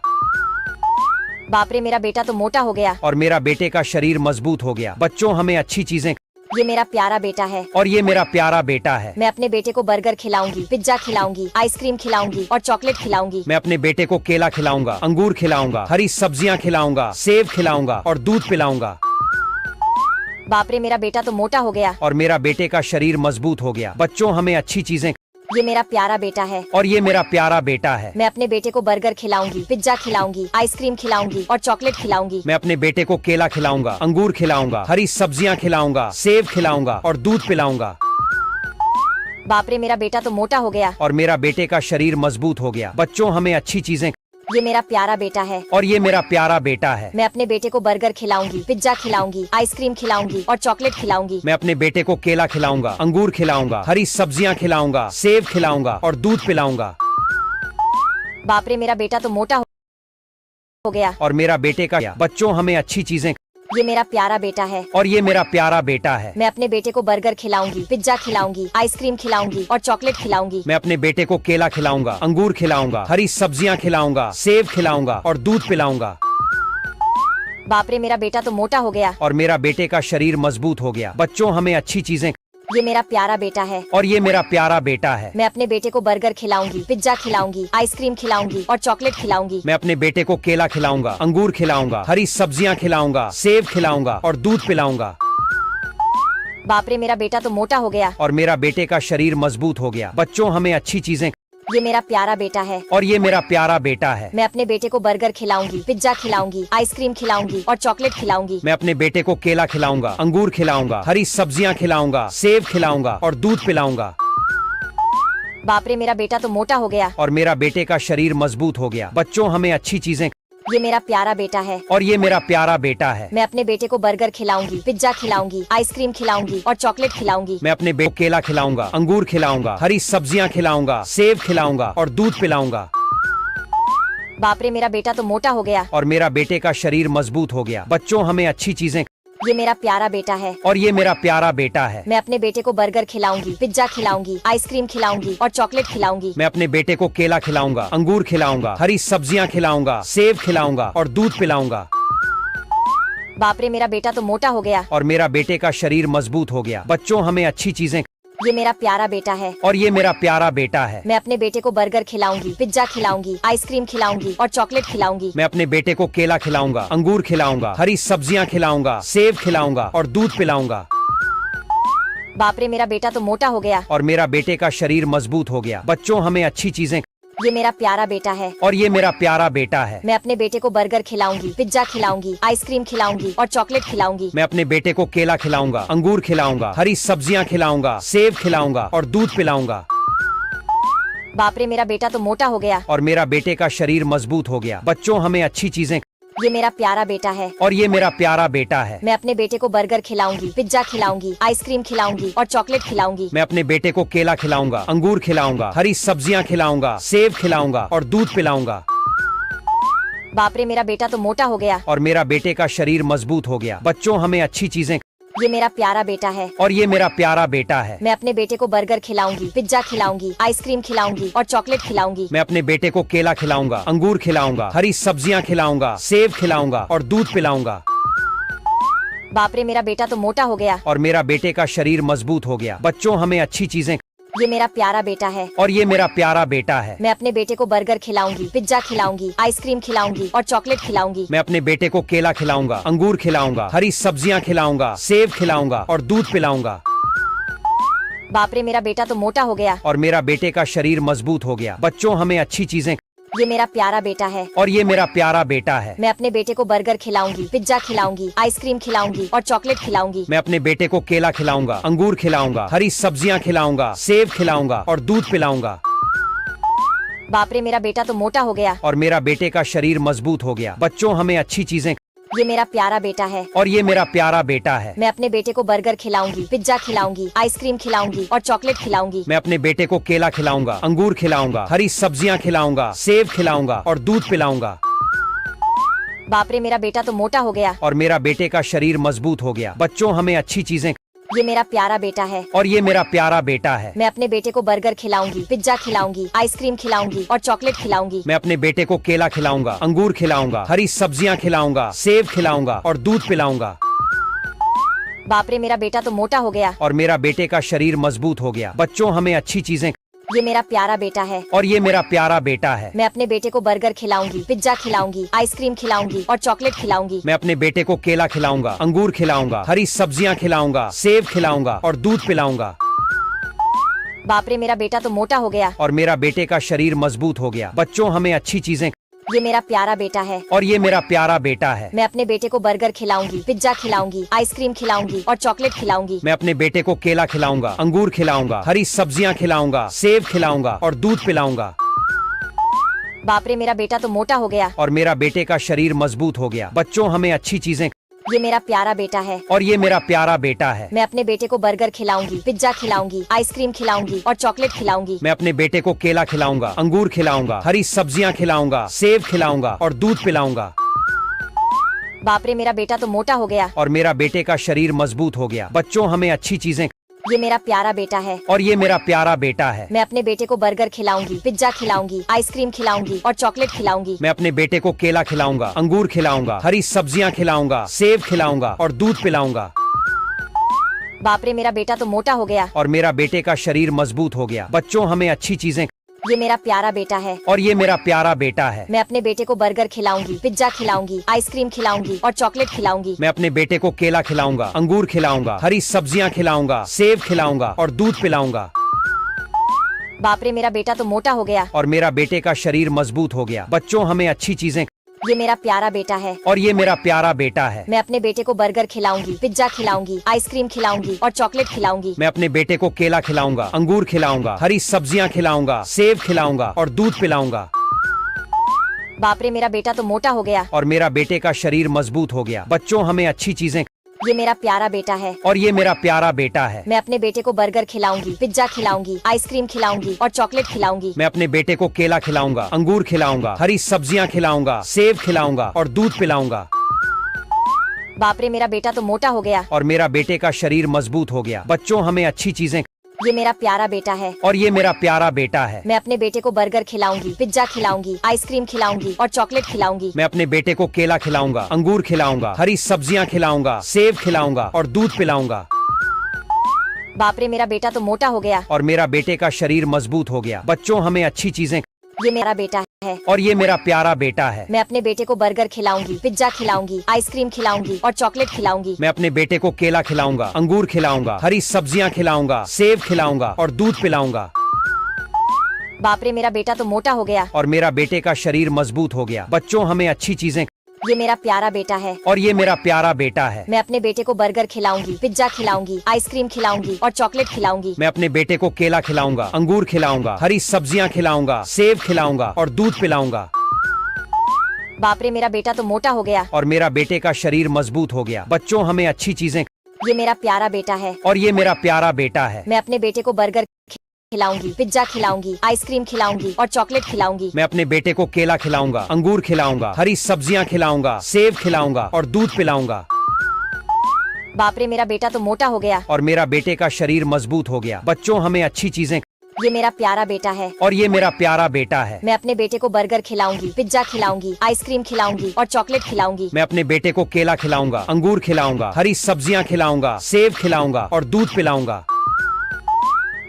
बाप रे, मेरा बेटा तो मोटा हो गया और मेरा बेटे का शरीर मजबूत हो गया। बच्चों, हमें अच्छी चीजें। ये मेरा प्यारा बेटा है और ये मेरा प्यारा बेटा है। मैं अपने बेटे को बर्गर खिलाऊंगी, पिज्जा खिलाऊंगी, आइसक्रीम खिलाऊंगी और चॉकलेट खिलाऊंगी। मैं अपने बेटे को केला खिलाऊंगा, अंगूर खिलाऊंगा, हरी सब्जियां खिलाऊंगा, सेब खिलाऊंगा और दूध पिलाऊंगा। बाप रे, मेरा बेटा तो मोटा हो गया और मेरा बेटे का शरीर मजबूत हो गया। बच्चों, हमें अच्छी चीजें। ये मेरा प्यारा बेटा है और ये मेरा प्यारा बेटा है। मैं अपने बेटे को बर्गर खिलाऊंगी, पिज्जा खिलाऊंगी, आइसक्रीम खिलाऊंगी और चॉकलेट खिलाऊंगी। मैं अपने बेटे को केला खिलाऊंगा, अंगूर खिलाऊंगा, हरी सब्जियां खिलाऊंगा, सेब खिलाऊंगा और दूध पिलाऊंगा। बाप रे, मेरा बेटा तो मोटा हो गया और मेरा बेटे का शरीर मजबूत हो गया। बच्चों, हमें अच्छी चीजें। ये मेरा प्यारा बेटा है और ये मेरा प्यारा बेटा है। मैं अपने बेटे को बर्गर खिलाऊंगी, पिज्जा खिलाऊंगी, आइसक्रीम खिलाऊंगी और चॉकलेट खिलाऊंगी। मैं अपने बेटे को केला खिलाऊंगा, अंगूर खिलाऊंगा, हरी सब्जियां खिलाऊंगा, सेब खिलाऊंगा और दूध पिलाऊंगा। बाप रे, मेरा बेटा तो मोटा हो गया और मेरा बेटे का। बच्चों, हमें अच्छी चीजें। ये मेरा प्यारा बेटा है और ये मेरा प्यारा बेटा है। मैं अपने बेटे को बर्गर खिलाऊंगी, पिज्जा खिलाऊंगी, आइसक्रीम खिलाऊंगी और चॉकलेट खिलाऊंगी। मैं अपने बेटे को केला खिलाऊंगा, अंगूर खिलाऊंगा, हरी सब्जियां खिलाऊंगा, सेब खिलाऊंगा और दूध पिलाऊंगा। बाप रे, मेरा बेटा तो मोटा हो गया और मेरा बेटे का शरीर मजबूत हो गया। बच्चों, हमें अच्छी चीजें। ये मेरा प्यारा बेटा है और ये मेरा प्यारा बेटा है। मैं अपने बेटे को बर्गर खिलाऊंगी, पिज्जा खिलाऊंगी, आइसक्रीम खिलाऊंगी और चॉकलेट खिलाऊंगी। मैं अपने बेटे को केला खिलाऊंगा, अंगूर खिलाऊंगा, हरी सब्जियां खिलाऊंगा, सेब खिलाऊंगा और दूध पिलाऊंगा। बाप रे, मेरा बेटा तो मोटा हो गया और मेरा बेटे का शरीर मजबूत हो गया। बच्चों, हमें अच्छी चीजें। ये मेरा प्यारा बेटा है और ये मेरा प्यारा बेटा है। मैं अपने बेटे को बर्गर खिलाऊंगी, पिज्जा खिलाऊंगी, आइसक्रीम खिलाऊंगी और चॉकलेट खिलाऊंगी। मैं अपने बेटे को केला खिलाऊंगा, अंगूर खिलाऊंगा, हरी सब्जियां खिलाऊंगा, सेब खिलाऊंगा और दूध पिलाऊंगा। बाप रे, मेरा बेटा तो मोटा हो गया और मेरा बेटे का शरीर मजबूत हो गया। बच्चों, हमें अच्छी चीजें। ये मेरा प्यारा बेटा है और ये मेरा प्यारा बेटा है। मैं अपने बेटे को बर्गर खिलाऊंगी, पिज्जा खिलाऊंगी, आइसक्रीम खिलाऊंगी और चॉकलेट खिलाऊंगी। मैं अपने बेटे को केला खिलाऊंगा, अंगूर खिलाऊंगा, हरी सब्जियां खिलाऊंगा, सेब खिलाऊंगा और दूध पिलाऊंगा। बाप रे, मेरा बेटा तो मोटा हो गया और मेरा बेटे का शरीर मजबूत हो गया। बच्चों, हमें अच्छी चीजें। ये मेरा प्यारा बेटा है और ये मेरा प्यारा बेटा है। मैं अपने बेटे को बर्गर खिलाऊंगी, पिज्जा खिलाऊंगी, आइसक्रीम खिलाऊंगी और चॉकलेट खिलाऊंगी। मैं अपने बेटे को केला खिलाऊंगा, अंगूर खिलाऊंगा, हरी सब्जियां खिलाऊंगा, सेब खिलाऊंगा और दूध पिलाऊंगा। बाप रे, मेरा बेटा तो मोटा हो गया और मेरा बेटे का शरीर मजबूत हो गया। बच्चों, हमें अच्छी चीजें। ये मेरा प्यारा बेटा है और ये मेरा प्यारा बेटा है। मैं अपने बेटे को बर्गर खिलाऊंगी, पिज्जा खिलाऊंगी, आइसक्रीम खिलाऊंगी और चॉकलेट खिलाऊंगी। मैं अपने बेटे को केला खिलाऊंगा, अंगूर खिलाऊंगा, हरी सब्जियां खिलाऊंगा, सेब खिलाऊंगा और दूध पिलाऊंगा। बाप रे, मेरा बेटा तो मोटा हो गया और मेरा बेटे का शरीर मजबूत हो गया। बच्चों, हमें अच्छी चीजें। ये मेरा प्यारा बेटा है और ये मेरा प्यारा बेटा है। मैं अपने बेटे को बर्गर खिलाऊंगी, पिज्जा खिलाऊंगी, आइसक्रीम खिलाऊंगी और चॉकलेट खिलाऊंगी। मैं अपने बेटे को केला खिलाऊंगा, अंगूर खिलाऊंगा, हरी सब्जियां खिलाऊंगा, सेब खिलाऊंगा और दूध पिलाऊंगा। बाप रे, मेरा बेटा तो मोटा हो गया और मेरा बेटे का शरीर मजबूत हो गया। बच्चों, हमें अच्छी चीजें। ये मेरा प्यारा बेटा है और ये मेरा प्यारा बेटा है। मैं अपने बेटे को बर्गर खिलाऊंगी, पिज्जा खिलाऊंगी, आइसक्रीम खिलाऊंगी और चॉकलेट खिलाऊंगी। मैं अपने बेटे को केला खिलाऊंगा, अंगूर खिलाऊंगा, हरी सब्जियां खिलाऊंगा, सेब खिलाऊंगा और दूध पिलाऊंगा। बाप रे, मेरा बेटा तो मोटा हो गया और मेरा बेटे का शरीर मजबूत हो गया। बच्चों, हमें अच्छी चीजें। ये मेरा प्यारा बेटा है और ये मेरा प्यारा बेटा है। मैं अपने बेटे को बर्गर खिलाऊंगी, पिज्जा खिलाऊंगी, आइसक्रीम खिलाऊंगी और चॉकलेट खिलाऊंगी। मैं अपने बेटे को केला खिलाऊंगा, अंगूर खिलाऊंगा, हरी सब्जियां खिलाऊंगा, सेब खिलाऊंगा और दूध पिलाऊंगा। बाप रे, मेरा बेटा तो मोटा हो गया और मेरा बेटे का शरीर मजबूत हो गया। बच्चों, हमें अच्छी चीजें। ये मेरा प्यारा बेटा है और ये मेरा प्यारा बेटा है। मैं अपने बेटे को बर्गर खिलाऊंगी, पिज्जा खिलाऊंगी, आइसक्रीम खिलाऊंगी और चॉकलेट खिलाऊंगी। मैं अपने बेटे को केला खिलाऊंगा, अंगूर खिलाऊंगा, हरी सब्जियां खिलाऊंगा, सेब खिलाऊंगा और दूध पिलाऊंगा। बाप रे, मेरा बेटा तो मोटा हो गया और मेरा बेटे का शरीर मजबूत हो गया। बच्चों, हमें अच्छी चीजें। ये मेरा प्यारा बेटा है और ये मेरा प्यारा बेटा है। मैं अपने बेटे को बर्गर खिलाऊंगी, पिज्जा खिलाऊंगी, आइसक्रीम खिलाऊंगी और चॉकलेट खिलाऊंगी। मैं अपने बेटे को केला खिलाऊंगा, अंगूर खिलाऊंगा, हरी सब्जियां खिलाऊंगा, सेब खिलाऊंगा और दूध पिलाऊंगा। बाप रे मेरा बेटा तो मोटा हो गया। और मेरा बेटे का शरीर मजबूत हो गया। बच्चों हमें अच्छी चीजें। ये मेरा प्यारा बेटा है। और ये मेरा प्यारा बेटा है। मैं अपने बेटे को बर्गर खिलाऊंगी, पिज्जा खिलाऊंगी, आइसक्रीम खिलाऊंगी और चॉकलेट खिलाऊंगी। मैं अपने बेटे को केला खिलाऊंगा, अंगूर खिलाऊंगा, हरी सब्जियां खिलाऊंगा, सेब खिलाऊंगा और दूध पिलाऊंगा। बाप रे मेरा बेटा तो मोटा हो गया। और मेरा बेटे का शरीर मजबूत हो गया। बच्चों हमें अच्छी चीजें। ये मेरा प्यारा बेटा है। और ये मेरा प्यारा बेटा है। मैं अपने बेटे को बर्गर खिलाऊंगी, पिज्जा खिलाऊंगी, आइसक्रीम खिलाऊंगी और चॉकलेट खिलाऊंगी। मैं अपने बेटे को केला खिलाऊंगा, अंगूर खिलाऊंगा, हरी सब्जियां खिलाऊंगा, सेब खिलाऊंगा और दूध पिलाऊंगा। बाप रे मेरा बेटा तो मोटा हो गया। और मेरा बेटे का शरीर मजबूत हो गया। बच्चों हमें अच्छी चीजें। ये मेरा प्यारा बेटा है। और ये मेरा प्यारा बेटा है। मैं अपने बेटे को बर्गर खिलाऊंगी, पिज्जा खिलाऊंगी, आइसक्रीम खिलाऊंगी और चॉकलेट खिलाऊंगी। मैं अपने बेटे को केला खिलाऊंगा, अंगूर खिलाऊंगा, हरी सब्जियां खिलाऊंगा, सेब खिलाऊंगा और दूध पिलाऊंगा। बाप रे मेरा बेटा तो मोटा हो गया। और मेरा बेटे का शरीर मजबूत हो गया। बच्चों हमें अच्छी चीजें। ये मेरा प्यारा बेटा है। और ये मेरा प्यारा बेटा है। मैं अपने बेटे को बर्गर खिलाऊंगी, पिज्जा खिलाऊंगी, आइसक्रीम खिलाऊंगी और चॉकलेट खिलाऊंगी। मैं अपने बेटे को केला खिलाऊंगा, अंगूर खिलाऊंगा, हरी सब्जियां खिलाऊंगा, सेब खिलाऊंगा और दूध पिलाऊंगा। बाप रे मेरा बेटा तो मोटा हो गया। और मेरा बेटे का शरीर मजबूत हो गया। बच्चों हमें अच्छी चीजें। ये मेरा प्यारा बेटा है। और ये मेरा प्यारा बेटा है। मैं अपने बेटे को बर्गर खिलाऊंगी, पिज्जा खिलाऊंगी, आइसक्रीम खिलाऊंगी और चॉकलेट खिलाऊंगी। मैं अपने बेटे को केला खिलाऊंगा, अंगूर खिलाऊंगा, हरी सब्जियां खिलाऊंगा, सेब खिलाऊंगा और दूध पिलाऊंगा। बाप रे मेरा बेटा तो मोटा हो गया। और मेरा बेटे का शरीर मजबूत हो गया। बच्चों हमें अच्छी चीजें। ये मेरा प्यारा बेटा है। और ये मेरा प्यारा बेटा है। मैं अपने बेटे को बर्गर खिलाऊंगी, पिज्जा खिलाऊंगी, आइसक्रीम खिलाऊंगी और चॉकलेट खिलाऊंगी। मैं अपने बेटे को केला खिलाऊंगा, अंगूर खिलाऊंगा, हरी सब्जियां खिलाऊंगा, सेब खिलाऊंगा और दूध पिलाऊंगा। बाप रे मेरा बेटा तो मोटा हो गया। और मेरा बेटे का शरीर मजबूत हो गया। बच्चों हमें अच्छी चीजें। ये मेरा प्यारा बेटा है। और ये मेरा प्यारा बेटा है। मैं अपने बेटे को बर्गर खिलाऊंगी, पिज्जा खिलाऊंगी, आइसक्रीम खिलाऊंगी और चॉकलेट खिलाऊंगी। मैं अपने बेटे को केला खिलाऊंगा, अंगूर खिलाऊंगा, हरी सब्जियां खिलाऊंगा, सेब खिलाऊंगा और दूध पिलाऊंगा। बाप रे मेरा बेटा तो मोटा हो गया। और मेरा बेटे का शरीर मजबूत हो गया। बच्चों हमें अच्छी चीजें। ये मेरा प्यारा बेटा है। और ये मेरा प्यारा बेटा है। मैं अपने बेटे को बर्गर खिलाऊंगी, पिज्जा खिलाऊंगी, आइसक्रीम खिलाऊंगी और चॉकलेट खिलाऊंगी। मैं अपने बेटे को केला खिलाऊंगा, अंगूर खिलाऊंगा, हरी सब्जियां खिलाऊंगा, सेब खिलाऊंगा और दूध पिलाऊंगा। बाप रे मेरा बेटा तो मोटा हो गया। और मेरा बेटे का शरीर मजबूत हो गया। बच्चों हमें अच्छी चीजें। ये मेरा प्यारा बेटा है। और ये मेरा प्यारा बेटा है। मैं अपने बेटे को बर्गर खिलाऊंगी, पिज्जा खिलाऊंगी, आइसक्रीम खिलाऊंगी और चॉकलेट खिलाऊंगी। मैं अपने बेटे को केला खिलाऊंगा, अंगूर खिलाऊंगा, हरी सब्जियां खिलाऊंगा, सेब खिलाऊंगा और दूध पिलाऊंगा। बाप रे मेरा बेटा तो मोटा हो गया। और मेरा बेटे का शरीर मजबूत हो गया। बच्चों हमें अच्छी चीजें। ये मेरा प्यारा बेटा है। और ये मेरा प्यारा बेटा है। मैं अपने बेटे को बर्गर खिलाऊंगी, पिज्जा खिलाऊंगी, आइसक्रीम खिलाऊंगी और चॉकलेट खिलाऊंगी। मैं अपने बेटे को केला खिलाऊंगा, अंगूर खिलाऊंगा, हरी सब्जियां खिलाऊंगा, सेब खिलाऊंगा और दूध पिलाऊंगा। बाप रे मेरा बेटा तो मोटा हो गया। और मेरा बेटे का शरीर मजबूत हो गया। बच्चों हमें अच्छी चीजें। ये मेरा बेटा है। और ये मेरा प्यारा बेटा है। मैं अपने बेटे को बर्गर खिलाऊंगी, पिज्जा खिलाऊंगी, आइसक्रीम खिलाऊंगी और चॉकलेट खिलाऊंगी। मैं अपने बेटे को केला खिलाऊंगा, अंगूर खिलाऊंगा, हरी सब्जियां खिलाऊंगा, सेब खिलाऊंगा और दूध पिलाऊंगा। बाप रे मेरा बेटा तो मोटा हो गया। और मेरा बेटे का शरीर मजबूत हो गया। बच्चों हमें अच्छी चीजें। ये मेरा प्यारा बेटा है। और ये मेरा प्यारा बेटा है। मैं अपने बेटे को बर्गर खिलाऊंगी, पिज्जा खिलाऊंगी, आइसक्रीम खिलाऊंगी और चॉकलेट खिलाऊंगी। मैं अपने बेटे को केला खिलाऊंगा, अंगूर खिलाऊंगा, हरी सब्जियां खिलाऊंगा, सेब खिलाऊंगा और दूध पिलाऊंगा। बाप रे मेरा बेटा तो मोटा हो गया। और मेरा बेटे का शरीर मजबूत हो गया। बच्चों हमें अच्छी चीजें। ये मेरा प्यारा बेटा है। और ये मेरा प्यारा बेटा है। मैं अपने बेटे को बर्गर खिलाऊंगी, पिज्जा खिलाऊंगी, आइसक्रीम खिलाऊंगी और चॉकलेट खिलाऊंगी। मैं अपने बेटे को केला खिलाऊंगा, अंगूर खिलाऊंगा, हरी सब्जियां खिलाऊंगा, सेब खिलाऊंगा और दूध पिलाऊंगा। बाप रे मेरा बेटा तो मोटा हो गया। और मेरा बेटे का शरीर मजबूत हो गया। बच्चों हमें अच्छी चीजें। ये मेरा प्यारा बेटा है। और ये मेरा प्यारा बेटा है। मैं अपने बेटे को बर्गर खिलाऊंगी, पिज्जा खिलाऊंगी, आइसक्रीम खिलाऊंगी और चॉकलेट खिलाऊंगी। मैं अपने बेटे को केला खिलाऊंगा, अंगूर खिलाऊंगा, हरी सब्जियां खिलाऊंगा, सेब खिलाऊंगा और दूध पिलाऊंगा।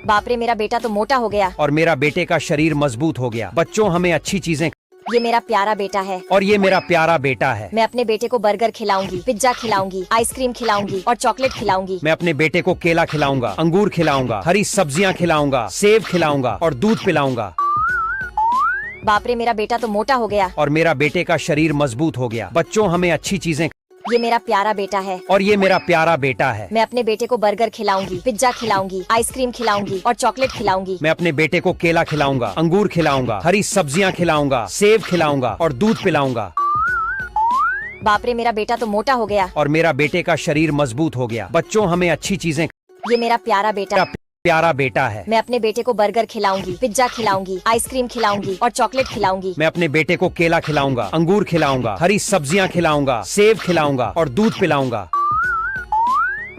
बाप रे मेरा बेटा तो मोटा हो गया। और मेरा बेटे का शरीर मजबूत हो गया। बच्चों हमें अच्छी चीजें। ये मेरा प्यारा बेटा है। और ये मेरा प्यारा बेटा है। मैं अपने बेटे को बर्गर खिलाऊंगी, पिज्जा खिलाऊंगी, आइसक्रीम खिलाऊंगी और चॉकलेट खिलाऊंगी। मैं अपने बेटे को केला खिलाऊंगा, अंगूर खिलाऊंगा, हरी सब्जियां खिलाऊंगा, सेब खिलाऊंगा और दूध पिलाऊंगा। बाप रे मेरा बेटा तो मोटा हो गया। और मेरा बेटे का शरीर मजबूत हो गया। बच्चों हमें अच्छी चीजें। ये मेरा प्यारा बेटा है और ये मेरा प्यारा बेटा है। मैं अपने बेटे को बर्गर खिलाऊंगी, पिज्जा खिलाऊंगी, आइसक्रीम खिलाऊंगी और चॉकलेट खिलाऊंगी। मैं अपने बेटे को केला खिलाऊंगा, अंगूर खिलाऊंगा, हरी सब्जियां खिलाऊंगा, सेब खिलाऊंगा और दूध पिलाऊंगा। बाप रे, मेरा बेटा तो मोटा हो गया। और मेरा बेटे का शरीर मजबूत हो गया। बच्चों, हमें अच्छी चीजें। ये मेरा प्यारा बेटा प्यारा बेटा है। मैं अपने बेटे को बर्गर खिलाऊंगी, पिज्जा खिलाऊंगी, आइसक्रीम खिलाऊंगी और चॉकलेट खिलाऊंगी। मैं अपने बेटे को केला खिलाऊंगा, अंगूर खिलाऊंगा, हरी सब्जियां खिलाऊंगा, सेब खिलाऊंगा और दूध पिलाऊंगा।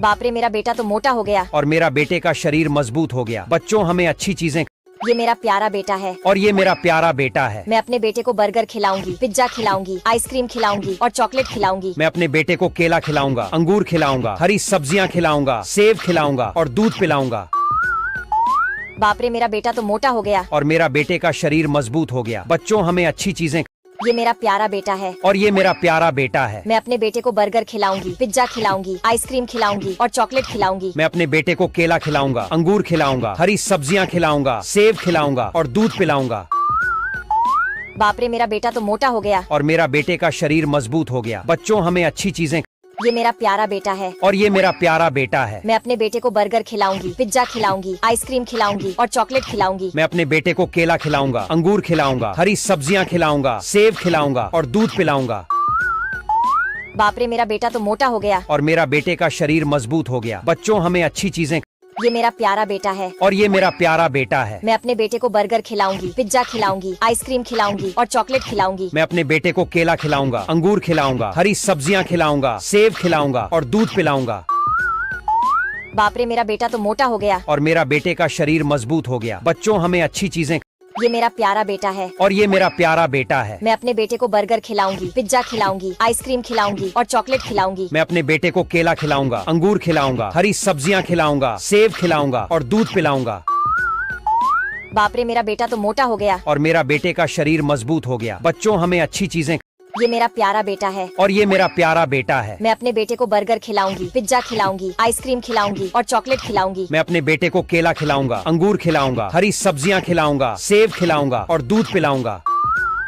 बाप रे, मेरा बेटा तो मोटा हो गया। और मेरा बेटे का शरीर मजबूत हो गया। बच्चों, हमें अच्छी चीजें। ये मेरा प्यारा बेटा है और ये मेरा प्यारा बेटा है। मैं अपने बेटे को बर्गर खिलाऊंगी, पिज्जा खिलाऊंगी, आइसक्रीम खिलाऊंगी और चॉकलेट खिलाऊंगी। मैं अपने बेटे को केला खिलाऊंगा, अंगूर खिलाऊंगा, हरी सब्जियां खिलाऊंगा, सेब खिलाऊंगा और दूध पिलाऊंगा। बाप रे, मेरा बेटा तो मोटा हो गया। और मेरा बेटे का शरीर मजबूत हो गया। बच्चों, हमें अच्छी चीजें। ये मेरा प्यारा बेटा है और ये मेरा प्यारा बेटा है। मैं अपने बेटे को बर्गर खिलाऊंगी, पिज्जा खिलाऊंगी, आइसक्रीम खिलाऊंगी और चॉकलेट खिलाऊंगी। मैं अपने बेटे को केला खिलाऊंगा, अंगूर खिलाऊंगा, हरी सब्जियां खिलाऊंगा, सेब खिलाऊंगा और दूध पिलाऊंगा। बाप रे, मेरा बेटा तो मोटा हो गया। और मेरा बेटे का शरीर मजबूत हो गया। बच्चों, हमें अच्छी चीजें। ये मेरा प्यारा बेटा है और ये मेरा प्यारा बेटा है। मैं अपने बेटे को बर्गर खिलाऊंगी, पिज्जा खिलाऊंगी, आइसक्रीम खिलाऊंगी और चॉकलेट खिलाऊंगी। मैं अपने बेटे को केला खिलाऊंगा, अंगूर खिलाऊंगा, हरी सब्जियां खिलाऊंगा, सेब खिलाऊंगा और दूध पिलाऊंगा। बाप रे, मेरा बेटा तो मोटा हो गया। और मेरा बेटे का शरीर मजबूत हो गया। बच्चों, हमें अच्छी चीजें। ये मेरा प्यारा बेटा है और ये मेरा प्यारा बेटा है। मैं अपने बेटे को बर्गर खिलाऊंगी, पिज्जा खिलाऊंगी, आइसक्रीम खिलाऊंगी और चॉकलेट खिलाऊंगी। मैं अपने बेटे को केला खिलाऊंगा, अंगूर खिलाऊंगा, हरी सब्जियां खिलाऊंगा, सेब खिलाऊंगा और दूध पिलाऊंगा। बाप रे, मेरा बेटा तो मोटा हो गया। और मेरा बेटे का शरीर मजबूत हो गया। बच्चों, हमें अच्छी चीजें। ये मेरा प्यारा बेटा है और ये मेरा प्यारा बेटा है। मैं अपने बेटे को बर्गर खिलाऊंगी, पिज्जा खिलाऊंगी, आइसक्रीम खिलाऊंगी और चॉकलेट खिलाऊंगी। मैं अपने बेटे को केला खिलाऊंगा, अंगूर खिलाऊंगा, हरी सब्जियां खिलाऊंगा, सेब खिलाऊंगा और दूध पिलाऊंगा। बाप रे, मेरा बेटा तो मोटा हो गया। और मेरा बेटे का शरीर मजबूत हो गया। बच्चों, हमें अच्छी चीजें। ये मेरा प्यारा बेटा है और ये मेरा प्यारा बेटा है। मैं अपने बेटे को बर्गर खिलाऊंगी, पिज्जा खिलाऊंगी, आइसक्रीम खिलाऊंगी और चॉकलेट खिलाऊंगी। मैं अपने बेटे को केला खिलाऊंगा, अंगूर खिलाऊंगा, हरी सब्जियां खिलाऊंगा, सेब खिलाऊंगा और दूध पिलाऊंगा। बाप रे,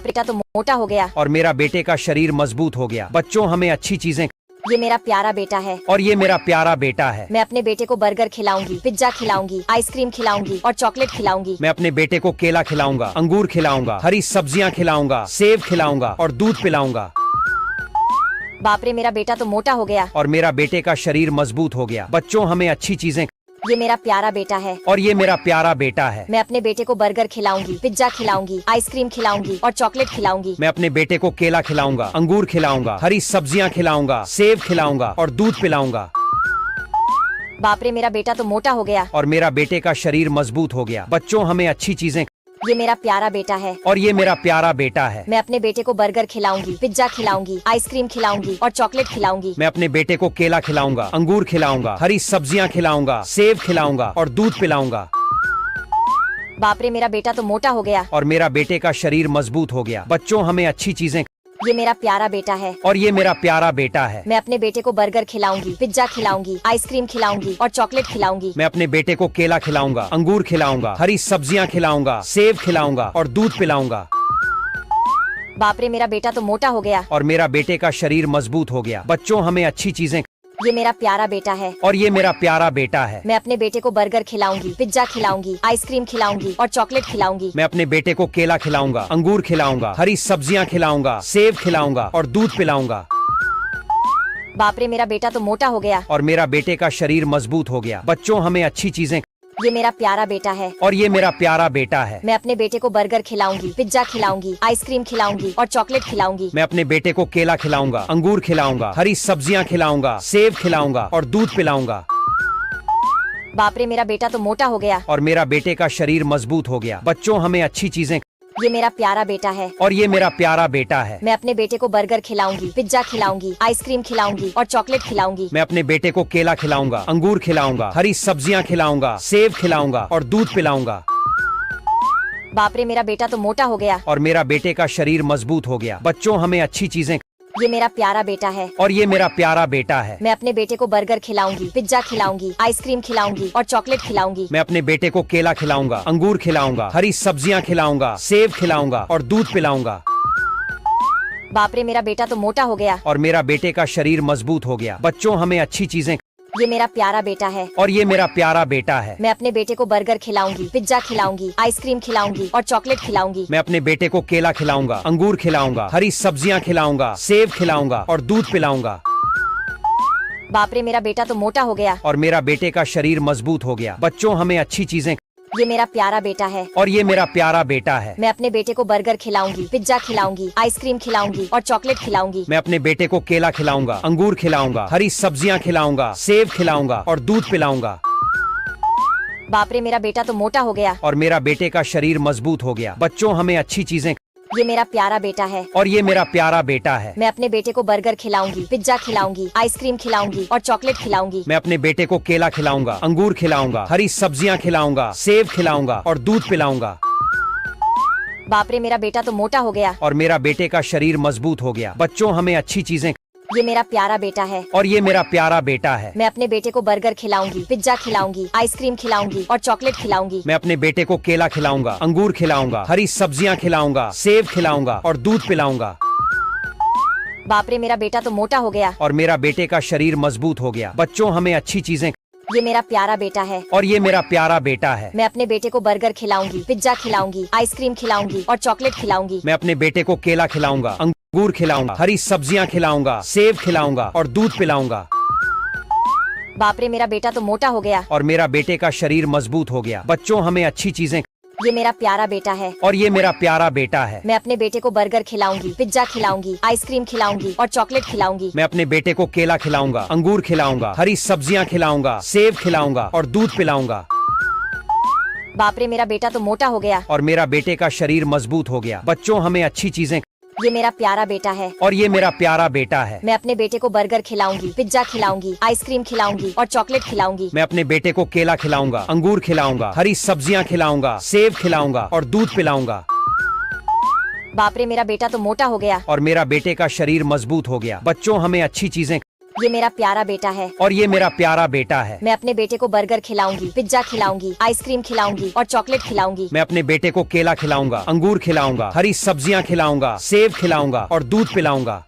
बेटा तो मोटा हो गया। और मेरा बेटे का शरीर मजबूत हो गया। बच्चों, हमें अच्छी चीजें। ये मेरा प्यारा बेटा है और ये मेरा प्यारा बेटा है। मैं अपने बेटे को बर्गर खिलाऊंगी, पिज्जा खिलाऊंगी, आइसक्रीम खिलाऊंगी और चॉकलेट खिलाऊंगी। मैं अपने बेटे को केला खिलाऊंगा, अंगूर खिलाऊंगा, हरी सब्जियां खिलाऊंगा, सेब खिलाऊंगा और दूध पिलाऊंगा। बाप रे, मेरा बेटा तो मोटा हो गया। और मेरा बेटे का शरीर मजबूत हो गया। बच्चों, हमें अच्छी चीजें। ये मेरा प्यारा बेटा है और ये मेरा प्यारा बेटा है। मैं अपने बेटे को बर्गर खिलाऊंगी, पिज्जा खिलाऊंगी, आइसक्रीम खिलाऊंगी और चॉकलेट खिलाऊंगी। मैं अपने बेटे को केला खिलाऊंगा, अंगूर खिलाऊंगा, हरी सब्जियां खिलाऊंगा, सेब खिलाऊंगा और दूध पिलाऊंगा। बाप रे, मेरा बेटा तो मोटा हो गया। और मेरा बेटे का शरीर मजबूत हो गया। बच्चों, हमें अच्छी चीजें। ये मेरा प्यारा बेटा है और ये मेरा प्यारा बेटा है। मैं अपने बेटे को बर्गर खिलाऊंगी, पिज्जा खिलाऊंगी, आइसक्रीम खिलाऊंगी और चॉकलेट खिलाऊंगी। मैं अपने बेटे को केला खिलाऊंगा, अंगूर खिलाऊंगा, हरी सब्जियां खिलाऊंगा, सेब खिलाऊंगा और दूध पिलाऊंगा। बाप रे, मेरा बेटा तो मोटा हो गया। और मेरा बेटे का शरीर मजबूत हो गया। बच्चों, हमें अच्छी चीजें। ये मेरा प्यारा बेटा है और ये मेरा प्यारा बेटा है। मैं अपने बेटे को बर्गर खिलाऊंगी, पिज्जा खिलाऊंगी, आइसक्रीम खिलाऊंगी और चॉकलेट खिलाऊंगी। मैं अपने बेटे को केला खिलाऊंगा, अंगूर खिलाऊंगा, हरी सब्जियां खिलाऊंगा, सेब खिलाऊंगा और दूध पिलाऊंगा। बाप रे, मेरा बेटा तो मोटा हो गया। और मेरा बेटे का शरीर मजबूत हो गया। बच्चों, हमें अच्छी चीजें। ये मेरा प्यारा बेटा है और ये मेरा प्यारा बेटा है। मैं अपने बेटे को बर्गर खिलाऊंगी, पिज्जा खिलाऊंगी, आइसक्रीम खिलाऊंगी और चॉकलेट खिलाऊंगी। मैं अपने बेटे को केला खिलाऊंगा, अंगूर खिलाऊंगा, हरी सब्जियां खिलाऊंगा, सेब खिलाऊंगा और दूध पिलाऊंगा। बाप रे, मेरा बेटा तो मोटा हो गया। और मेरा बेटे का शरीर मजबूत हो गया। बच्चों, हमें अच्छी चीजें। ये मेरा प्यारा बेटा है और ये मेरा प्यारा बेटा है। मैं अपने बेटे को बर्गर खिलाऊंगी, पिज्जा खिलाऊंगी, आइसक्रीम खिलाऊंगी और चॉकलेट खिलाऊंगी। मैं अपने बेटे को केला खिलाऊंगा, अंगूर खिलाऊंगा, हरी सब्जियां खिलाऊंगा, सेब खिलाऊंगा और दूध पिलाऊंगा। बाप रे, मेरा बेटा तो मोटा हो गया। और मेरा बेटे का शरीर मजबूत हो गया। बच्चों, हमें अच्छी चीजें। ये मेरा प्यारा बेटा है और ये मेरा प्यारा बेटा है। मैं अपने बेटे को बर्गर खिलाऊंगी, पिज्जा खिलाऊंगी, आइसक्रीम खिलाऊंगी और चॉकलेट खिलाऊंगी। मैं अपने बेटे को केला खिलाऊंगा, अंगूर खिलाऊंगा, हरी सब्जियां खिलाऊंगा, सेब खिलाऊंगा और दूध पिलाऊंगा। बाप रे, मेरा बेटा तो मोटा हो गया। और मेरा बेटे का शरीर मजबूत हो गया। बच्चों, हमें अच्छी चीजें। ये मेरा प्यारा बेटा है और ये मेरा प्यारा बेटा है। मैं अपने बेटे को बर्गर खिलाऊंगी, पिज्जा खिलाऊंगी, आइसक्रीम खिलाऊंगी और चॉकलेट खिलाऊंगी। मैं अपने बेटे को केला खिलाऊंगा, अंगूर खिलाऊंगा, हरी सब्जियां खिलाऊंगा, सेब खिलाऊंगा और दूध पिलाऊंगा। बाप रे मेरा बेटा तो मोटा हो गया। और मेरा बेटे का शरीर मजबूत हो गया। बच्चों हमें अच्छी चीजें, ये मेरा प्यारा बेटा है। और ये मेरा प्यारा बेटा है। मैं अपने बेटे को बर्गर खिलाऊंगी, पिज्जा खिलाऊंगी, आइसक्रीम खिलाऊंगी और चॉकलेट खिलाऊंगी। मैं अपने बेटे को केला खिलाऊंगा, अंगूर खिलाऊंगा, हरी सब्जियां खिलाऊंगा, सेब खिलाऊंगा और दूध पिलाऊंगा। बाप रे मेरा बेटा तो मोटा हो गया। और मेरा बेटे का शरीर मजबूत हो गया। बच्चों हमें अच्छी चीजें, ये मेरा प्यारा बेटा है। और ये मेरा प्यारा बेटा है। मैं अपने बेटे को बर्गर खिलाऊंगी, पिज्जा खिलाऊंगी, आइसक्रीम खिलाऊंगी और चॉकलेट खिलाऊंगी। मैं अपने बेटे को केला खिलाऊंगा, अंगूर खिलाऊंगा, हरी सब्जियां खिलाऊंगा, सेब खिलाऊंगा और दूध पिलाऊंगा। बाप रे मेरा बेटा तो मोटा हो गया। और मेरा बेटे का शरीर मजबूत हो गया। बच्चों हमें अच्छी चीजें, ये मेरा प्यारा बेटा है। और ये मेरा प्यारा बेटा है। मैं अपने बेटे को बर्गर खिलाऊंगी, पिज्जा खिलाऊंगी, आइसक्रीम खिलाऊंगी और चॉकलेट खिलाऊंगी। मैं अपने बेटे को केला खिलाऊंगा, अंगूर खिलाऊंगा, हरी सब्जियां खिलाऊंगा, सेब खिलाऊंगा और दूध पिलाऊंगा। बाप रे मेरा बेटा तो मोटा हो गया। और मेरा बेटे का शरीर मजबूत हो गया। बच्चों हमें अच्छी चीजें, ये मेरा प्यारा बेटा है। और ये मेरा प्यारा बेटा है। मैं अपने बेटे को बर्गर खिलाऊंगी, पिज्जा खिलाऊंगी, आइसक्रीम खिलाऊंगी और चॉकलेट खिलाऊंगी। मैं अपने बेटे को केला खिलाऊंगा, अंगूर खिलाऊंगा, हरी सब्जियां खिलाऊंगा, सेब खिलाऊंगा और दूध पिलाऊंगा। बाप रे मेरा बेटा तो मोटा हो गया। और मेरा बेटे का शरीर मजबूत हो गया। बच्चों हमें अच्छी चीजें, ये मेरा प्यारा बेटा है। और ये मेरा प्यारा बेटा है। मैं अपने बेटे को बर्गर खिलाऊंगी, पिज्जा खिलाऊंगी, आइसक्रीम खिलाऊंगी और चॉकलेट खिलाऊंगी। मैं अपने बेटे को केला खिलाऊंगा, अंगूर खिलाऊंगा, हरी सब्जियां खिलाऊंगा, सेब खिलाऊंगा और दूध पिलाऊंगा। बाप रे मेरा बेटा तो मोटा हो गया। और मेरा बेटे का शरीर मजबूत हो गया। बच्चों हमें अच्छी चीजें, ये मेरा प्यारा बेटा है। और ये मेरा प्यारा बेटा है। मैं अपने बेटे को बर्गर खिलाऊंगी, पिज्जा खिलाऊंगी, आइसक्रीम खिलाऊंगी और चॉकलेट खिलाऊंगी। मैं अपने बेटे को केला खिलाऊंगा, अंगूर खिलाऊंगा, हरी सब्जियां खिलाऊंगा, सेब खिलाऊंगा और दूध पिलाऊंगा। बाप रे मेरा बेटा तो मोटा हो गया। और मेरा बेटे का शरीर मजबूत हो गया। बच्चों हमें अच्छी चीजें, ये मेरा प्यारा बेटा है। और ये मेरा प्यारा बेटा है। मैं अपने बेटे को बर्गर खिलाऊंगी, पिज्जा खिलाऊंगी, आइसक्रीम खिलाऊंगी और चॉकलेट खिलाऊंगी। मैं अपने बेटे को केला खिलाऊंगा, अंगूर खिलाऊंगा, हरी सब्जियां खिलाऊंगा, सेब खिलाऊंगा और दूध पिलाऊंगा। बाप रे मेरा बेटा तो मोटा हो गया। और मेरा बेटे का शरीर मजबूत हो गया। बच्चों हमें अच्छी चीजें, ये मेरा प्यारा बेटा है। और ये मेरा प्यारा बेटा है। मैं अपने बेटे को बर्गर खिलाऊंगी, पिज्जा खिलाऊंगी, आइसक्रीम खिलाऊंगी और चॉकलेट खिलाऊंगी। मैं अपने बेटे को केला खिलाऊंगा, अंगूर खिलाऊंगा, हरी सब्जियां खिलाऊंगा, सेब खिलाऊंगा और दूध पिलाऊंगा।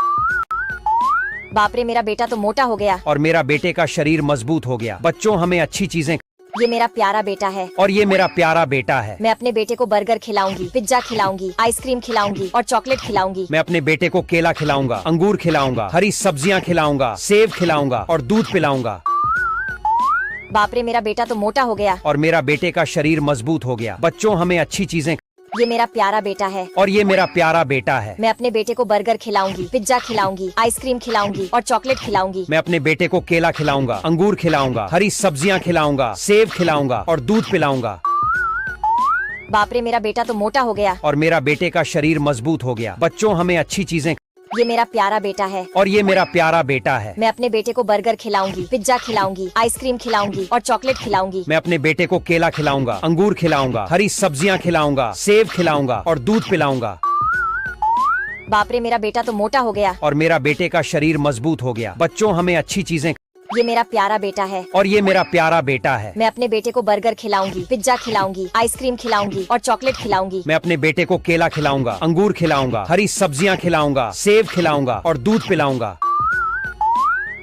बाप रे मेरा बेटा तो मोटा हो गया। और मेरा बेटे का शरीर मजबूत हो गया। बच्चों हमें अच्छी चीजें, ये मेरा प्यारा बेटा है। और ये मेरा प्यारा बेटा है। मैं अपने बेटे को बर्गर खिलाऊंगी, पिज्जा खिलाऊंगी, आइसक्रीम खिलाऊंगी और चॉकलेट खिलाऊंगी। मैं अपने बेटे को केला खिलाऊंगा, अंगूर खिलाऊंगा, हरी सब्जियां खिलाऊंगा, सेब खिलाऊंगा और दूध पिलाऊंगा। बाप रे मेरा बेटा तो मोटा हो गया। और मेरा बेटे का शरीर मजबूत हो गया। बच्चों हमें अच्छी चीजें, ये मेरा प्यारा बेटा है। और ये मेरा प्यारा बेटा है। मैं अपने बेटे को बर्गर खिलाऊंगी, पिज्जा खिलाऊंगी, आइसक्रीम खिलाऊंगी और चॉकलेट खिलाऊंगी। मैं अपने बेटे को केला खिलाऊंगा, अंगूर खिलाऊंगा, हरी सब्जियां खिलाऊंगा, सेब खिलाऊंगा और दूध पिलाऊंगा। बाप रे मेरा बेटा तो मोटा हो गया। और मेरा बेटे का शरीर मजबूत हो गया। बच्चों हमें अच्छी चीजें, ये मेरा प्यारा बेटा है। और ये मेरा प्यारा बेटा है। मैं अपने बेटे को बर्गर खिलाऊंगी, पिज्जा खिलाऊंगी, आइसक्रीम खिलाऊंगी और चॉकलेट खिलाऊंगी। मैं अपने बेटे को केला खिलाऊंगा, अंगूर खिलाऊंगा, हरी सब्जियां खिलाऊंगा, सेब खिलाऊंगा और दूध पिलाऊंगा। बाप रे मेरा बेटा तो मोटा हो गया। और मेरा बेटे का शरीर मजबूत हो गया। बच्चों हमें अच्छी चीजें, ये मेरा प्यारा बेटा है। और ये मेरा प्यारा बेटा है। मैं अपने बेटे को बर्गर खिलाऊंगी, पिज्जा खिलाऊंगी, आइसक्रीम खिलाऊंगी और चॉकलेट खिलाऊंगी। मैं अपने बेटे को केला खिलाऊंगा, अंगूर खिलाऊंगा, हरी सब्जियां खिलाऊंगा, सेब खिलाऊंगा और दूध पिलाऊंगा।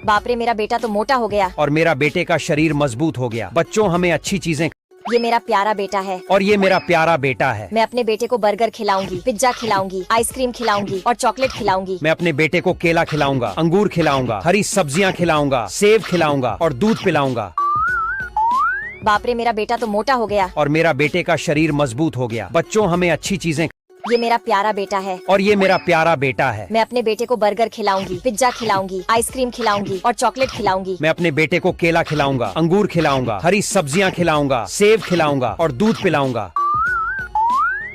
बाप रे मेरा बेटा तो मोटा हो गया। और मेरा बेटे का शरीर मजबूत हो गया। बच्चों हमें अच्छी चीजें, ये मेरा प्यारा बेटा है। और ये मेरा प्यारा बेटा है। मैं अपने बेटे को बर्गर खिलाऊंगी, पिज्जा खिलाऊंगी, आइसक्रीम खिलाऊंगी और चॉकलेट खिलाऊंगी। मैं अपने बेटे को केला खिलाऊंगा, अंगूर खिलाऊंगा, हरी सब्जियां खिलाऊंगा, सेब खिलाऊंगा और दूध पिलाऊंगा। बाप रे मेरा बेटा तो मोटा हो गया। और मेरा बेटे का शरीर मजबूत हो गया। बच्चों हमें अच्छी चीजें, ये मेरा प्यारा बेटा है। और ये मेरा प्यारा बेटा है। मैं अपने बेटे को बर्गर खिलाऊंगी, पिज्जा खिलाऊंगी, आइसक्रीम खिलाऊंगी और चॉकलेट खिलाऊंगी। मैं अपने बेटे को केला खिलाऊंगा, अंगूर खिलाऊंगा, हरी सब्जियां खिलाऊंगा, सेब खिलाऊंगा और दूध पिलाऊंगा।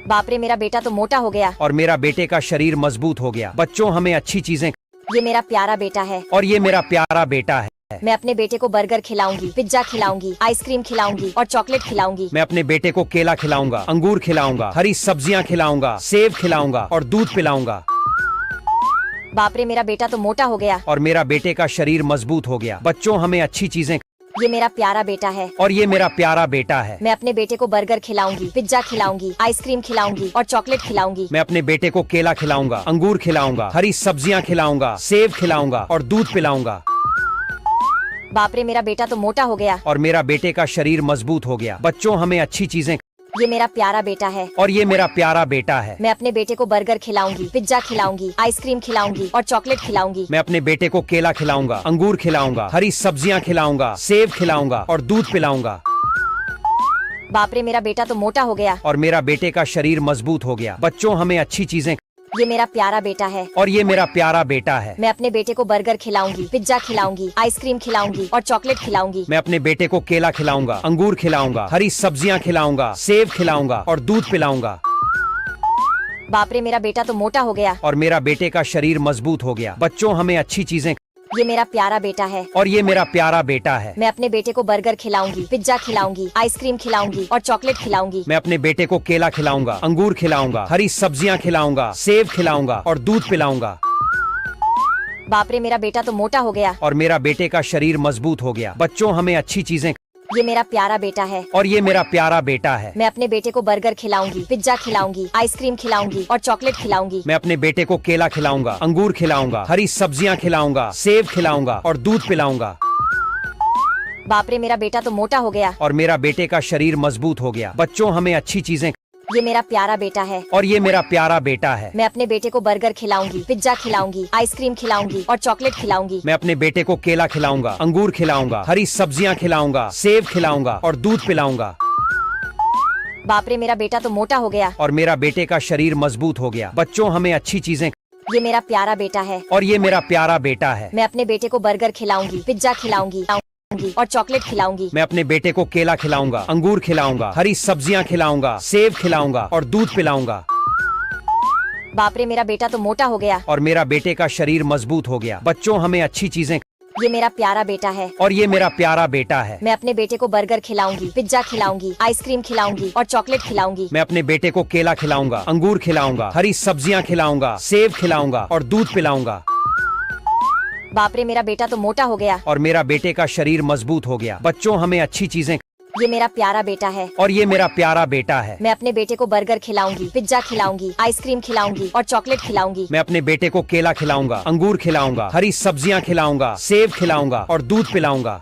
बाप रे मेरा बेटा तो मोटा हो गया। और मेरा बेटे का शरीर मजबूत हो गया। बच्चों हमें अच्छी चीजें, ये मेरा प्यारा बेटा है। और ये मेरा प्यारा बेटा है। मैं अपने बेटे को बर्गर खिलाऊंगी, पिज्जा खिलाऊंगी, आइसक्रीम खिलाऊंगी और चॉकलेट खिलाऊंगी। मैं अपने बेटे को केला खिलाऊंगा, अंगूर खिलाऊंगा, हरी सब्जियां खिलाऊंगा, सेब खिलाऊंगा और दूध पिलाऊंगा। बाप रे मेरा बेटा तो मोटा हो गया। और मेरा बेटे का शरीर मजबूत हो गया। बच्चों हमें अच्छी चीजें, ये मेरा प्यारा बेटा है और ये मेरा प्यारा बेटा है। मैं अपने बेटे को बर्गर खिलाऊंगी, पिज्जा खिलाऊंगी, आइसक्रीम खिलाऊंगी और चॉकलेट खिलाऊंगी। मैं अपने बेटे को केला खिलाऊंगा, अंगूर खिलाऊंगा, हरी सब्जियां खिलाऊंगा, सेब खिलाऊंगा और दूध पिलाऊंगा। बाप रे, मेरा बेटा तो मोटा हो गया। और मेरा बेटे का शरीर मजबूत हो गया। बच्चों, हमें अच्छी चीजें। ये मेरा प्यारा बेटा है और ये मेरा प्यारा बेटा है। मैं अपने बेटे को बर्गर खिलाऊंगी, पिज्जा खिलाऊंगी, आइसक्रीम खिलाऊंगी और चॉकलेट खिलाऊंगी। मैं अपने बेटे को केला खिलाऊंगा, अंगूर खिलाऊंगा, हरी सब्जियां खिलाऊंगा, सेब खिलाऊंगा और दूध पिलाऊंगा। बाप रे, मेरा बेटा तो मोटा हो गया। और मेरा बेटे का शरीर मजबूत हो गया। बच्चों, हमें अच्छी चीजें। ये मेरा प्यारा बेटा है और ये मेरा प्यारा बेटा है। मैं अपने बेटे को बर्गर खिलाऊंगी, पिज्जा खिलाऊंगी, आइसक्रीम खिलाऊंगी और चॉकलेट खिलाऊंगी। मैं अपने बेटे को केला खिलाऊंगा, अंगूर खिलाऊंगा, हरी सब्जियां खिलाऊंगा, सेब खिलाऊंगा और दूध पिलाऊंगा। बाप रे, मेरा बेटा तो मोटा हो गया। और मेरा बेटे का शरीर मजबूत हो गया। बच्चों, हमें अच्छी चीजें। ये मेरा प्यारा बेटा है और ये मेरा प्यारा बेटा है। मैं अपने बेटे को बर्गर खिलाऊंगी, पिज्जा खिलाऊंगी, आइसक्रीम खिलाऊंगी और चॉकलेट खिलाऊंगी। मैं अपने बेटे को केला खिलाऊंगा, अंगूर खिलाऊंगा, हरी सब्जियां खिलाऊंगा, सेब खिलाऊंगा और दूध पिलाऊंगा। बाप रे, मेरा बेटा तो मोटा हो गया। और मेरा बेटे का शरीर मजबूत हो गया। बच्चों, हमें अच्छी चीजें। ये मेरा प्यारा बेटा है और ये मेरा प्यारा बेटा है। मैं अपने बेटे को बर्गर खिलाऊंगी, पिज्जा खिलाऊंगी, आइसक्रीम खिलाऊंगी और चॉकलेट खिलाऊंगी। मैं अपने बेटे को केला खिलाऊंगा, अंगूर खिलाऊंगा, हरी सब्जियां खिलाऊंगा, सेब खिलाऊंगा और दूध पिलाऊंगा। बाप रे, मेरा बेटा तो मोटा हो गया। और मेरा बेटे का शरीर मजबूत हो गया। बच्चों, हमें अच्छी चीजें। ये मेरा प्यारा बेटा है और ये मेरा प्यारा बेटा है। मैं अपने बेटे को बर्गर खिलाऊंगी, पिज्जा खिलाऊंगी, आइसक्रीम खिलाऊंगी और चॉकलेट खिलाऊंगी। मैं अपने बेटे को केला खिलाऊंगा, अंगूर खिलाऊंगा, हरी सब्जियां खिलाऊंगा, सेब खिलाऊंगा और दूध पिलाऊंगा। बाप रे, मेरा बेटा तो मोटा हो गया। और मेरा बेटे का शरीर मजबूत हो गया। बच्चों, हमें अच्छी चीजें। ये मेरा प्यारा बेटा है और ये मेरा प्यारा बेटा है। मैं अपने बेटे को बर्गर खिलाऊंगी, पिज्जा खिलाऊंगी और चॉकलेट खिलाऊंगी। मैं अपने बेटे को केला खिलाऊंगा, अंगूर खिलाऊंगा, हरी सब्जियां खिलाऊंगा, सेब खिलाऊंगा और दूध पिलाऊंगा। बाप रे, मेरा बेटा तो मोटा हो गया। और मेरा बेटे का शरीर मजबूत हो गया। बच्चों, हमें अच्छी चीजें। ये मेरा प्यारा बेटा है और ये मेरा प्यारा बेटा है। मैं अपने बेटे को बर्गर खिलाऊंगी, पिज्जा खिलाऊंगी, आइसक्रीम खिलाऊंगी और चॉकलेट खिलाऊंगी। मैं अपने बेटे को केला खिलाऊंगा, अंगूर खिलाऊंगा, हरी सब्जियां खिलाऊंगा, सेब खिलाऊंगा और दूध पिलाऊंगा। बाप रे, मेरा बेटा तो मोटा हो गया। और मेरा बेटे का शरीर मजबूत हो गया। बच्चों, हमें अच्छी चीजें। ये मेरा प्यारा बेटा है और ये मेरा प्यारा बेटा है। मैं अपने बेटे को बर्गर खिलाऊंगी, पिज्जा खिलाऊंगी, आइसक्रीम खिलाऊंगी और चॉकलेट खिलाऊंगी। मैं अपने बेटे को केला खिलाऊंगा, अंगूर खिलाऊंगा, हरी सब्जियां खिलाऊंगा, सेब खिलाऊंगा और दूध पिलाऊंगा।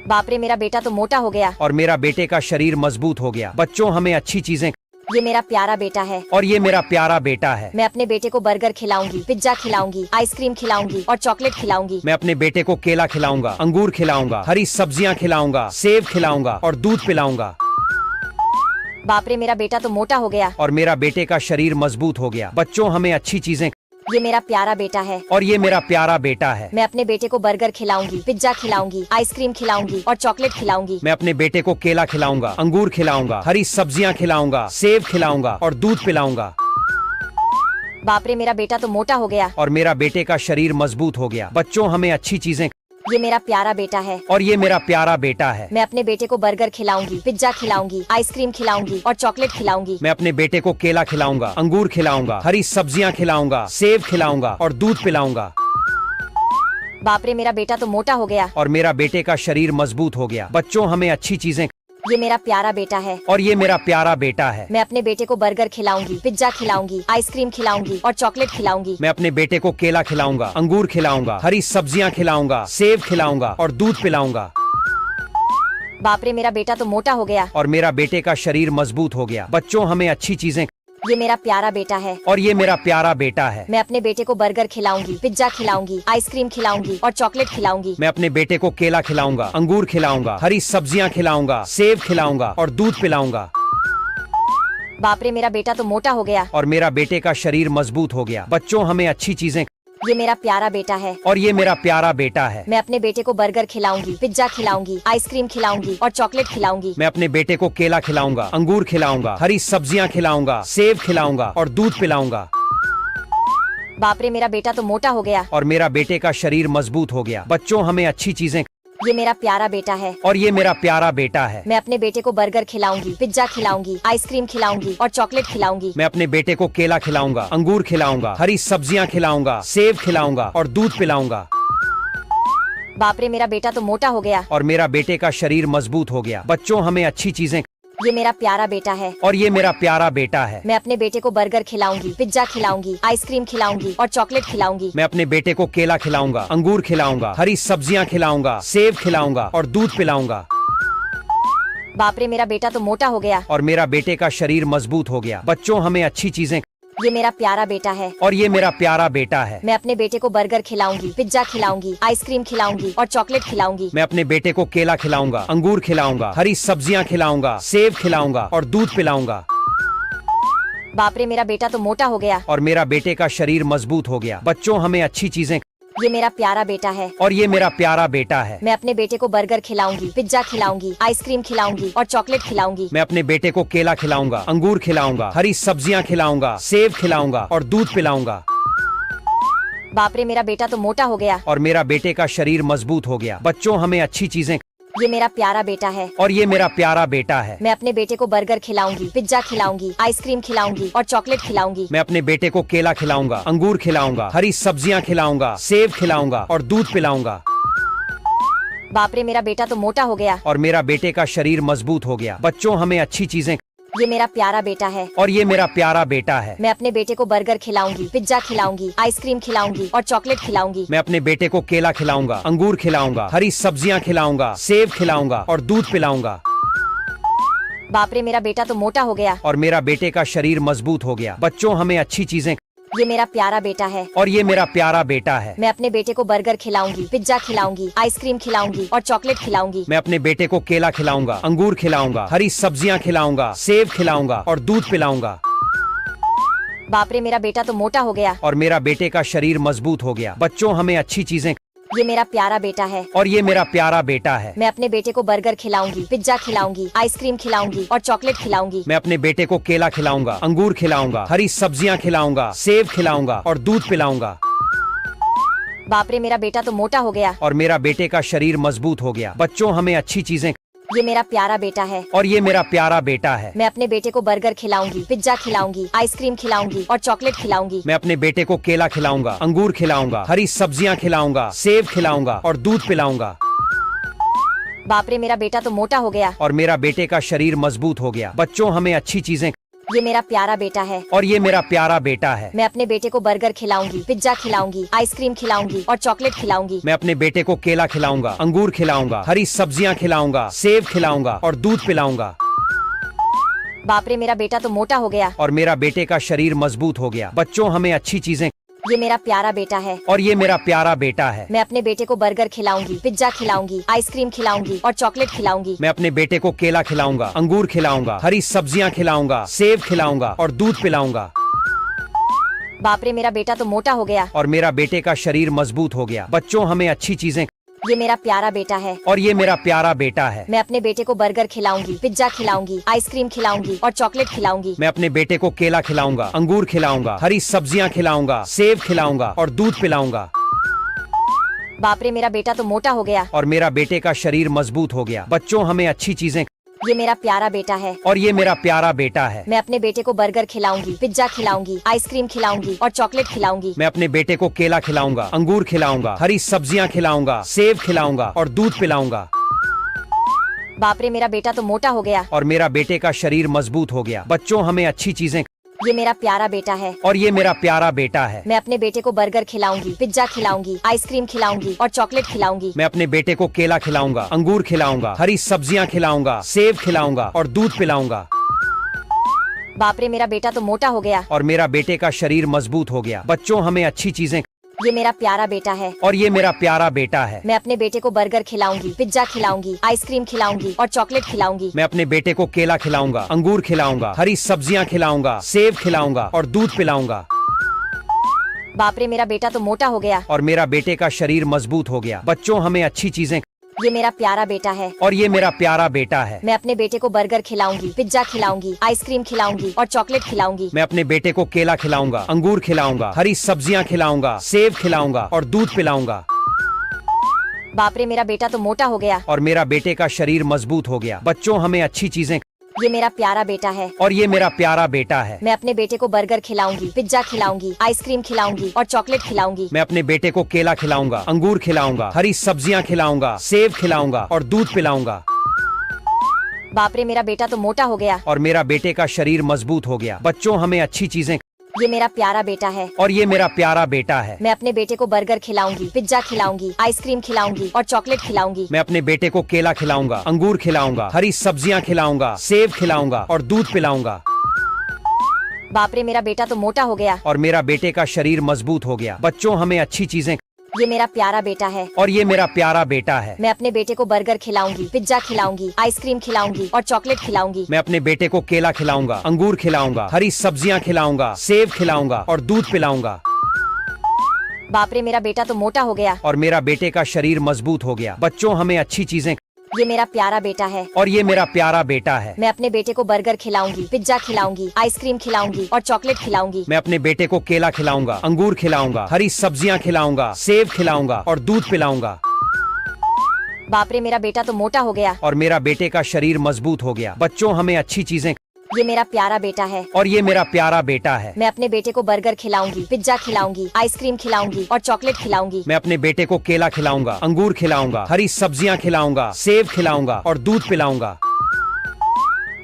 बाप रे, मेरा बेटा तो मोटा हो गया। और मेरा बेटे का शरीर मजबूत हो गया। बच्चों, हमें अच्छी चीजें। ये मेरा प्यारा बेटा है और ये मेरा प्यारा बेटा है। मैं अपने बेटे को बर्गर खिलाऊंगी, पिज्जा खिलाऊंगी, आइसक्रीम खिलाऊंगी और चॉकलेट खिलाऊंगी। मैं अपने बेटे को केला खिलाऊंगा, अंगूर खिलाऊंगा, हरी सब्जियां खिलाऊंगा, सेब खिलाऊंगा और दूध पिलाऊंगा। बाप रे, मेरा बेटा तो मोटा हो गया। और मेरा बेटे का शरीर मजबूत हो गया। बच्चों, हमें अच्छी चीजें। ये मेरा प्यारा बेटा है और ये मेरा प्यारा बेटा है। मैं अपने बेटे को बर्गर खिलाऊंगी, पिज्जा खिलाऊंगी, आइसक्रीम खिलाऊंगी और चॉकलेट खिलाऊंगी। मैं अपने बेटे को केला खिलाऊंगा, अंगूर खिलाऊंगा, हरी सब्जियां खिलाऊंगा, सेब खिलाऊंगा और दूध पिलाऊंगा। बाप रे, मेरा बेटा तो मोटा हो गया। और मेरा बेटे का शरीर मजबूत हो गया। बच्चों, हमें अच्छी चीजें। ये मेरा प्यारा बेटा है और ये मेरा प्यारा बेटा है। मैं अपने बेटे को बर्गर खिलाऊंगी, पिज्जा खिलाऊंगी, आइसक्रीम खिलाऊंगी और चॉकलेट खिलाऊंगी। मैं अपने बेटे को केला खिलाऊंगा, अंगूर खिलाऊंगा, हरी सब्जियां खिलाऊंगा, सेब खिलाऊंगा और दूध पिलाऊंगा। बाप रे, मेरा बेटा तो मोटा हो गया। और मेरा बेटे का शरीर मजबूत हो गया। बच्चों, हमें अच्छी चीजें। ये मेरा प्यारा बेटा है और ये मेरा प्यारा बेटा है। मैं अपने बेटे को बर्गर खिलाऊंगी, पिज्जा खिलाऊंगी, आइसक्रीम खिलाऊंगी और चॉकलेट खिलाऊंगी। मैं अपने बेटे को केला खिलाऊंगा, अंगूर खिलाऊंगा, हरी सब्जियां खिलाऊंगा, सेब खिलाऊंगा और दूध पिलाऊंगा। बाप रे, मेरा बेटा तो मोटा हो गया। और मेरा बेटे का शरीर मजबूत हो गया। बच्चों, हमें अच्छी चीजें। ये मेरा प्यारा बेटा है और ये मेरा प्यारा बेटा है। मैं अपने बेटे को बर्गर खिलाऊंगी, पिज्जा खिलाऊंगी, आइसक्रीम खिलाऊंगी और चॉकलेट खिलाऊंगी। मैं अपने बेटे को केला खिलाऊंगा, अंगूर खिलाऊंगा, हरी सब्जियां खिलाऊंगा, सेब खिलाऊंगा और दूध पिलाऊंगा। बाप रे, मेरा बेटा तो मोटा हो गया। और मेरा बेटे का शरीर मजबूत हो गया। बच्चों, हमें अच्छी चीजें। ये मेरा प्यारा बेटा है और ये मेरा प्यारा बेटा है। मैं अपने बेटे को बर्गर खिलाऊंगी, पिज्जा खिलाऊंगी, आइसक्रीम खिलाऊंगी और चॉकलेट खिलाऊंगी। मैं अपने बेटे को केला खिलाऊंगा, अंगूर खिलाऊंगा, हरी सब्जियां खिलाऊंगा, सेब खिलाऊंगा और दूध पिलाऊंगा। बाप रे, मेरा बेटा तो मोटा हो गया। और मेरा बेटे का शरीर मजबूत हो गया। बच्चों, हमें अच्छी चीजें। ये मेरा प्यारा बेटा है और ये मेरा प्यारा बेटा है। मैं अपने बेटे को बर्गर खिलाऊंगी, पिज्जा खिलाऊंगी, आइसक्रीम खिलाऊंगी और चॉकलेट खिलाऊंगी। मैं अपने बेटे को केला खिलाऊंगा, अंगूर खिलाऊंगा, हरी सब्जियां खिलाऊंगा, सेब खिलाऊंगा और दूध पिलाऊंगा। बाप रे, मेरा बेटा तो मोटा हो गया। और मेरा बेटे का शरीर मजबूत हो गया। बच्चों हमें अच्छी चीजें। ये मेरा प्यारा बेटा है। और ये मेरा प्यारा बेटा है। मैं अपने बेटे को बर्गर खिलाऊंगी, पिज्जा खिलाऊंगी, आइसक्रीम खिलाऊंगी और चॉकलेट खिलाऊंगी। मैं अपने बेटे को केला खिलाऊंगा, अंगूर खिलाऊंगा, हरी सब्जियां खिलाऊंगा, सेब खिलाऊंगा और दूध पिलाऊंगा। बाप रे, मेरा बेटा तो मोटा हो गया। और मेरा बेटे का शरीर मजबूत हो गया। बच्चों हमें अच्छी चीजें। ये मेरा प्यारा बेटा है। और ये मेरा प्यारा बेटा है। मैं अपने बेटे को बर्गर खिलाऊंगी, पिज्जा खिलाऊंगी, आइसक्रीम खिलाऊंगी और चॉकलेट खिलाऊंगी। मैं अपने बेटे को केला खिलाऊंगा, अंगूर खिलाऊंगा, हरी सब्जियां खिलाऊंगा, सेब खिलाऊंगा और दूध पिलाऊंगा। बाप रे, मेरा बेटा तो मोटा हो गया। और मेरा बेटे का शरीर मजबूत हो गया। बच्चों हमें अच्छी चीजें। ये मेरा प्यारा बेटा है। और ये मेरा प्यारा बेटा है। मैं अपने बेटे को बर्गर खिलाऊंगी, पिज्जा खिलाऊंगी, आइसक्रीम खिलाऊंगी और चॉकलेट खिलाऊंगी। मैं अपने बेटे को केला खिलाऊंगा, अंगूर खिलाऊंगा, हरी सब्जियां खिलाऊंगा, सेब खिलाऊंगा और दूध पिलाऊंगा। बाप रे, मेरा बेटा तो मोटा हो गया। और मेरा बेटे का शरीर मजबूत हो गया। बच्चों हमें अच्छी चीजें। ये मेरा प्यारा बेटा है। और ये मेरा प्यारा बेटा है। मैं अपने बेटे को बर्गर खिलाऊंगी, पिज्जा खिलाऊंगी, आइसक्रीम खिलाऊंगी और चॉकलेट खिलाऊंगी। मैं अपने बेटे को केला खिलाऊंगा, अंगूर खिलाऊंगा, हरी सब्जियां खिलाऊंगा, सेब खिलाऊंगा और दूध पिलाऊंगा। बाप रे, मेरा बेटा तो मोटा हो गया। और मेरा बेटे का शरीर मजबूत हो गया। बच्चों हमें अच्छी चीजें। ये मेरा प्यारा बेटा है। और ये मेरा प्यारा बेटा है। मैं अपने बेटे को बर्गर खिलाऊंगी, पिज्जा खिलाऊंगी, आइसक्रीम खिलाऊंगी और चॉकलेट खिलाऊंगी। मैं अपने बेटे को केला खिलाऊंगा, अंगूर खिलाऊंगा, हरी सब्जियां खिलाऊंगा, सेब खिलाऊंगा और दूध पिलाऊंगा। बाप रे, मेरा बेटा तो मोटा हो गया। और मेरा बेटे का शरीर मजबूत हो गया। बच्चों हमें अच्छी चीजें। ये मेरा प्यारा बेटा है। और ये मेरा प्यारा बेटा है। मैं अपने बेटे को बर्गर खिलाऊंगी, पिज्जा खिलाऊंगी, आइसक्रीम खिलाऊंगी और चॉकलेट खिलाऊंगी। मैं अपने बेटे को केला खिलाऊंगा, अंगूर खिलाऊंगा, हरी सब्जियां खिलाऊंगा, सेब खिलाऊंगा और दूध पिलाऊंगा। बाप रे, मेरा बेटा तो मोटा हो गया। और मेरा बेटे का शरीर मजबूत हो गया। बच्चों हमें अच्छी चीजें। ये मेरा प्यारा बेटा है। और ये मेरा प्यारा बेटा है। मैं अपने बेटे को बर्गर खिलाऊंगी, पिज्जा खिलाऊंगी, आइसक्रीम खिलाऊंगी और चॉकलेट खिलाऊंगी। मैं अपने बेटे को केला खिलाऊंगा, अंगूर खिलाऊंगा, हरी सब्जियां खिलाऊंगा, सेब खिलाऊंगा और दूध पिलाऊंगा। बाप रे, मेरा बेटा तो मोटा हो गया। और मेरा बेटे का शरीर मजबूत हो गया। बच्चों हमें अच्छी चीजें। ये मेरा प्यारा बेटा है। और ये मेरा प्यारा बेटा है। मैं अपने बेटे को बर्गर खिलाऊंगी, पिज्जा खिलाऊंगी, आइसक्रीम खिलाऊंगी और चॉकलेट खिलाऊंगी। मैं अपने बेटे को केला खिलाऊंगा, अंगूर खिलाऊंगा, हरी सब्जियां खिलाऊंगा, सेब खिलाऊंगा और दूध पिलाऊंगा। बाप रे, मेरा बेटा तो मोटा हो गया। और मेरा बेटे का शरीर मजबूत हो गया। बच्चों हमें अच्छी चीजें। ये मेरा प्यारा बेटा है। और ये मेरा प्यारा बेटा है। मैं अपने बेटे को बर्गर खिलाऊंगी, पिज्जा खिलाऊंगी, आइसक्रीम खिलाऊंगी और चॉकलेट खिलाऊंगी। मैं अपने बेटे को केला खिलाऊंगा, अंगूर खिलाऊंगा, हरी सब्जियां खिलाऊंगा, सेब खिलाऊंगा और दूध पिलाऊंगा। बाप रे, मेरा बेटा तो मोटा हो गया। और मेरा बेटे का शरीर मजबूत हो गया। बच्चों हमें अच्छी चीजें। ये मेरा प्यारा बेटा है। और ये मेरा प्यारा बेटा है। मैं अपने बेटे को बर्गर खिलाऊंगी, पिज्जा खिलाऊंगी, आइसक्रीम खिलाऊंगी और चॉकलेट खिलाऊंगी। मैं अपने बेटे को केला खिलाऊंगा, अंगूर खिलाऊंगा, हरी सब्जियां खिलाऊंगा, सेब खिलाऊंगा और दूध पिलाऊंगा। बाप रे, मेरा बेटा तो मोटा हो गया। और मेरा बेटे का शरीर मजबूत हो गया। बच्चों हमें अच्छी चीजें। ये मेरा प्यारा बेटा है। और ये मेरा प्यारा बेटा है। मैं अपने बेटे को बर्गर खिलाऊंगी, पिज्जा खिलाऊंगी, आइसक्रीम खिलाऊंगी और चॉकलेट खिलाऊंगी। मैं अपने बेटे को केला खिलाऊंगा, अंगूर खिलाऊंगा, हरी सब्जियां खिलाऊंगा, सेब खिलाऊंगा और दूध पिलाऊंगा। बाप रे, मेरा बेटा तो मोटा हो गया। और मेरा बेटे का शरीर मजबूत हो गया। बच्चों हमें अच्छी चीजें। ये मेरा प्यारा बेटा है। और ये मेरा प्यारा बेटा है। मैं अपने बेटे को बर्गर खिलाऊंगी, पिज्जा खिलाऊंगी, आइसक्रीम खिलाऊंगी और चॉकलेट खिलाऊंगी। मैं अपने बेटे को केला खिलाऊंगा, अंगूर खिलाऊंगा, हरी सब्जियां खिलाऊंगा, सेब खिलाऊंगा और दूध पिलाऊंगा। बाप रे, मेरा बेटा तो मोटा हो गया। और मेरा बेटे का शरीर मजबूत हो गया। बच्चों हमें अच्छी चीजें। ये मेरा प्यारा बेटा है। और ये मेरा प्यारा बेटा है। मैं अपने बेटे को बर्गर खिलाऊंगी, पिज्जा खिलाऊंगी, आइसक्रीम खिलाऊंगी और चॉकलेट खिलाऊंगी। मैं अपने बेटे को केला खिलाऊंगा, अंगूर खिलाऊंगा, हरी सब्जियां खिलाऊंगा, सेब खिलाऊंगा और दूध पिलाऊंगा। बाप रे, मेरा बेटा तो मोटा हो गया। और मेरा बेटे का शरीर मजबूत हो गया। बच्चों हमें अच्छी चीजें। ये मेरा प्यारा बेटा है। और ये मेरा प्यारा बेटा है। मैं अपने बेटे को बर्गर खिलाऊंगी, पिज्जा खिलाऊंगी, आइसक्रीम खिलाऊंगी और चॉकलेट खिलाऊंगी। मैं अपने बेटे को केला खिलाऊंगा, अंगूर खिलाऊंगा, हरी सब्जियां खिलाऊंगा, सेब खिलाऊंगा और दूध पिलाऊंगा। बाप रे, मेरा बेटा तो मोटा हो गया। और मेरा बेटे का शरीर मजबूत हो गया। बच्चों हमें अच्छी चीजें। ये मेरा प्यारा बेटा है। और ये मेरा प्यारा बेटा है। मैं अपने बेटे को बर्गर खिलाऊंगी, पिज्जा खिलाऊंगी, आइसक्रीम खिलाऊंगी और चॉकलेट खिलाऊंगी। मैं अपने बेटे को केला खिलाऊंगा, अंगूर खिलाऊंगा, हरी सब्जियां खिलाऊंगा, सेब खिलाऊंगा और दूध पिलाऊंगा। बाप रे, मेरा बेटा तो मोटा हो गया। और मेरा बेटे का शरीर मजबूत हो गया। बच्चों हमें अच्छी चीजें। ये मेरा प्यारा बेटा है और ये मेरा प्यारा बेटा है। मैं अपने बेटे को बर्गर खिलाऊंगी, पिज्जा खिलाऊंगी, आइसक्रीम खिलाऊंगी और चॉकलेट खिलाऊंगी। मैं अपने बेटे को केला खिलाऊंगा, अंगूर खिलाऊंगा, हरी सब्जियां खिलाऊंगा, सेब खिलाऊंगा और दूध पिलाऊंगा। बाप रे, मेरा बेटा तो मोटा हो गया। और मेरा बेटे का शरीर मजबूत हो गया। बच्चों, हमें अच्छी चीजें। ये मेरा प्यारा बेटा है और ये मेरा प्यारा बेटा है। मैं अपने बेटे को बर्गर खिलाऊंगी, पिज्जा खिलाऊंगी, आइसक्रीम खिलाऊंगी और चॉकलेट खिलाऊंगी। मैं अपने बेटे को केला खिलाऊंगा, अंगूर खिलाऊंगा, हरी सब्जियां खिलाऊंगा, सेब खिलाऊंगा और दूध पिलाऊंगा। बाप रे, मेरा बेटा तो मोटा हो गया। और मेरा बेटे का शरीर मजबूत हो गया। बच्चों, हमें अच्छी चीजें। ये मेरा प्यारा बेटा है और ये मेरा प्यारा बेटा है। मैं अपने बेटे को बर्गर खिलाऊंगी, पिज्जा खिलाऊंगी, आइसक्रीम खिलाऊंगी और चॉकलेट खिलाऊंगी। मैं अपने बेटे को केला खिलाऊंगा, अंगूर खिलाऊंगा, हरी सब्जियां खिलाऊंगा, सेब खिलाऊंगा और दूध पिलाऊंगा। बाप रे, मेरा बेटा तो मोटा हो गया। और मेरा बेटे का शरीर मजबूत हो गया। बच्चों, हमें अच्छी चीजें। ये मेरा प्यारा बेटा है और ये मेरा प्यारा बेटा है। मैं अपने बेटे को बर्गर खिलाऊंगी, पिज्जा खिलाऊंगी, आइसक्रीम खिलाऊंगी और चॉकलेट खिलाऊंगी। मैं अपने बेटे को केला खिलाऊंगा, अंगूर खिलाऊंगा, हरी सब्जियां खिलाऊंगा, सेब खिलाऊंगा और दूध पिलाऊंगा। बाप रे, मेरा बेटा तो मोटा हो गया। और मेरा बेटे का शरीर मजबूत हो गया। बच्चों, हमें अच्छी चीजें। ये मेरा प्यारा बेटा है और ये मेरा प्यारा बेटा है। मैं अपने बेटे को बर्गर खिलाऊंगी, पिज्जा खिलाऊंगी, आइसक्रीम खिलाऊंगी और चॉकलेट खिलाऊंगी। मैं अपने बेटे को केला खिलाऊंगा, अंगूर खिलाऊंगा, हरी सब्जियां खिलाऊंगा, सेब खिलाऊंगा और दूध पिलाऊंगा।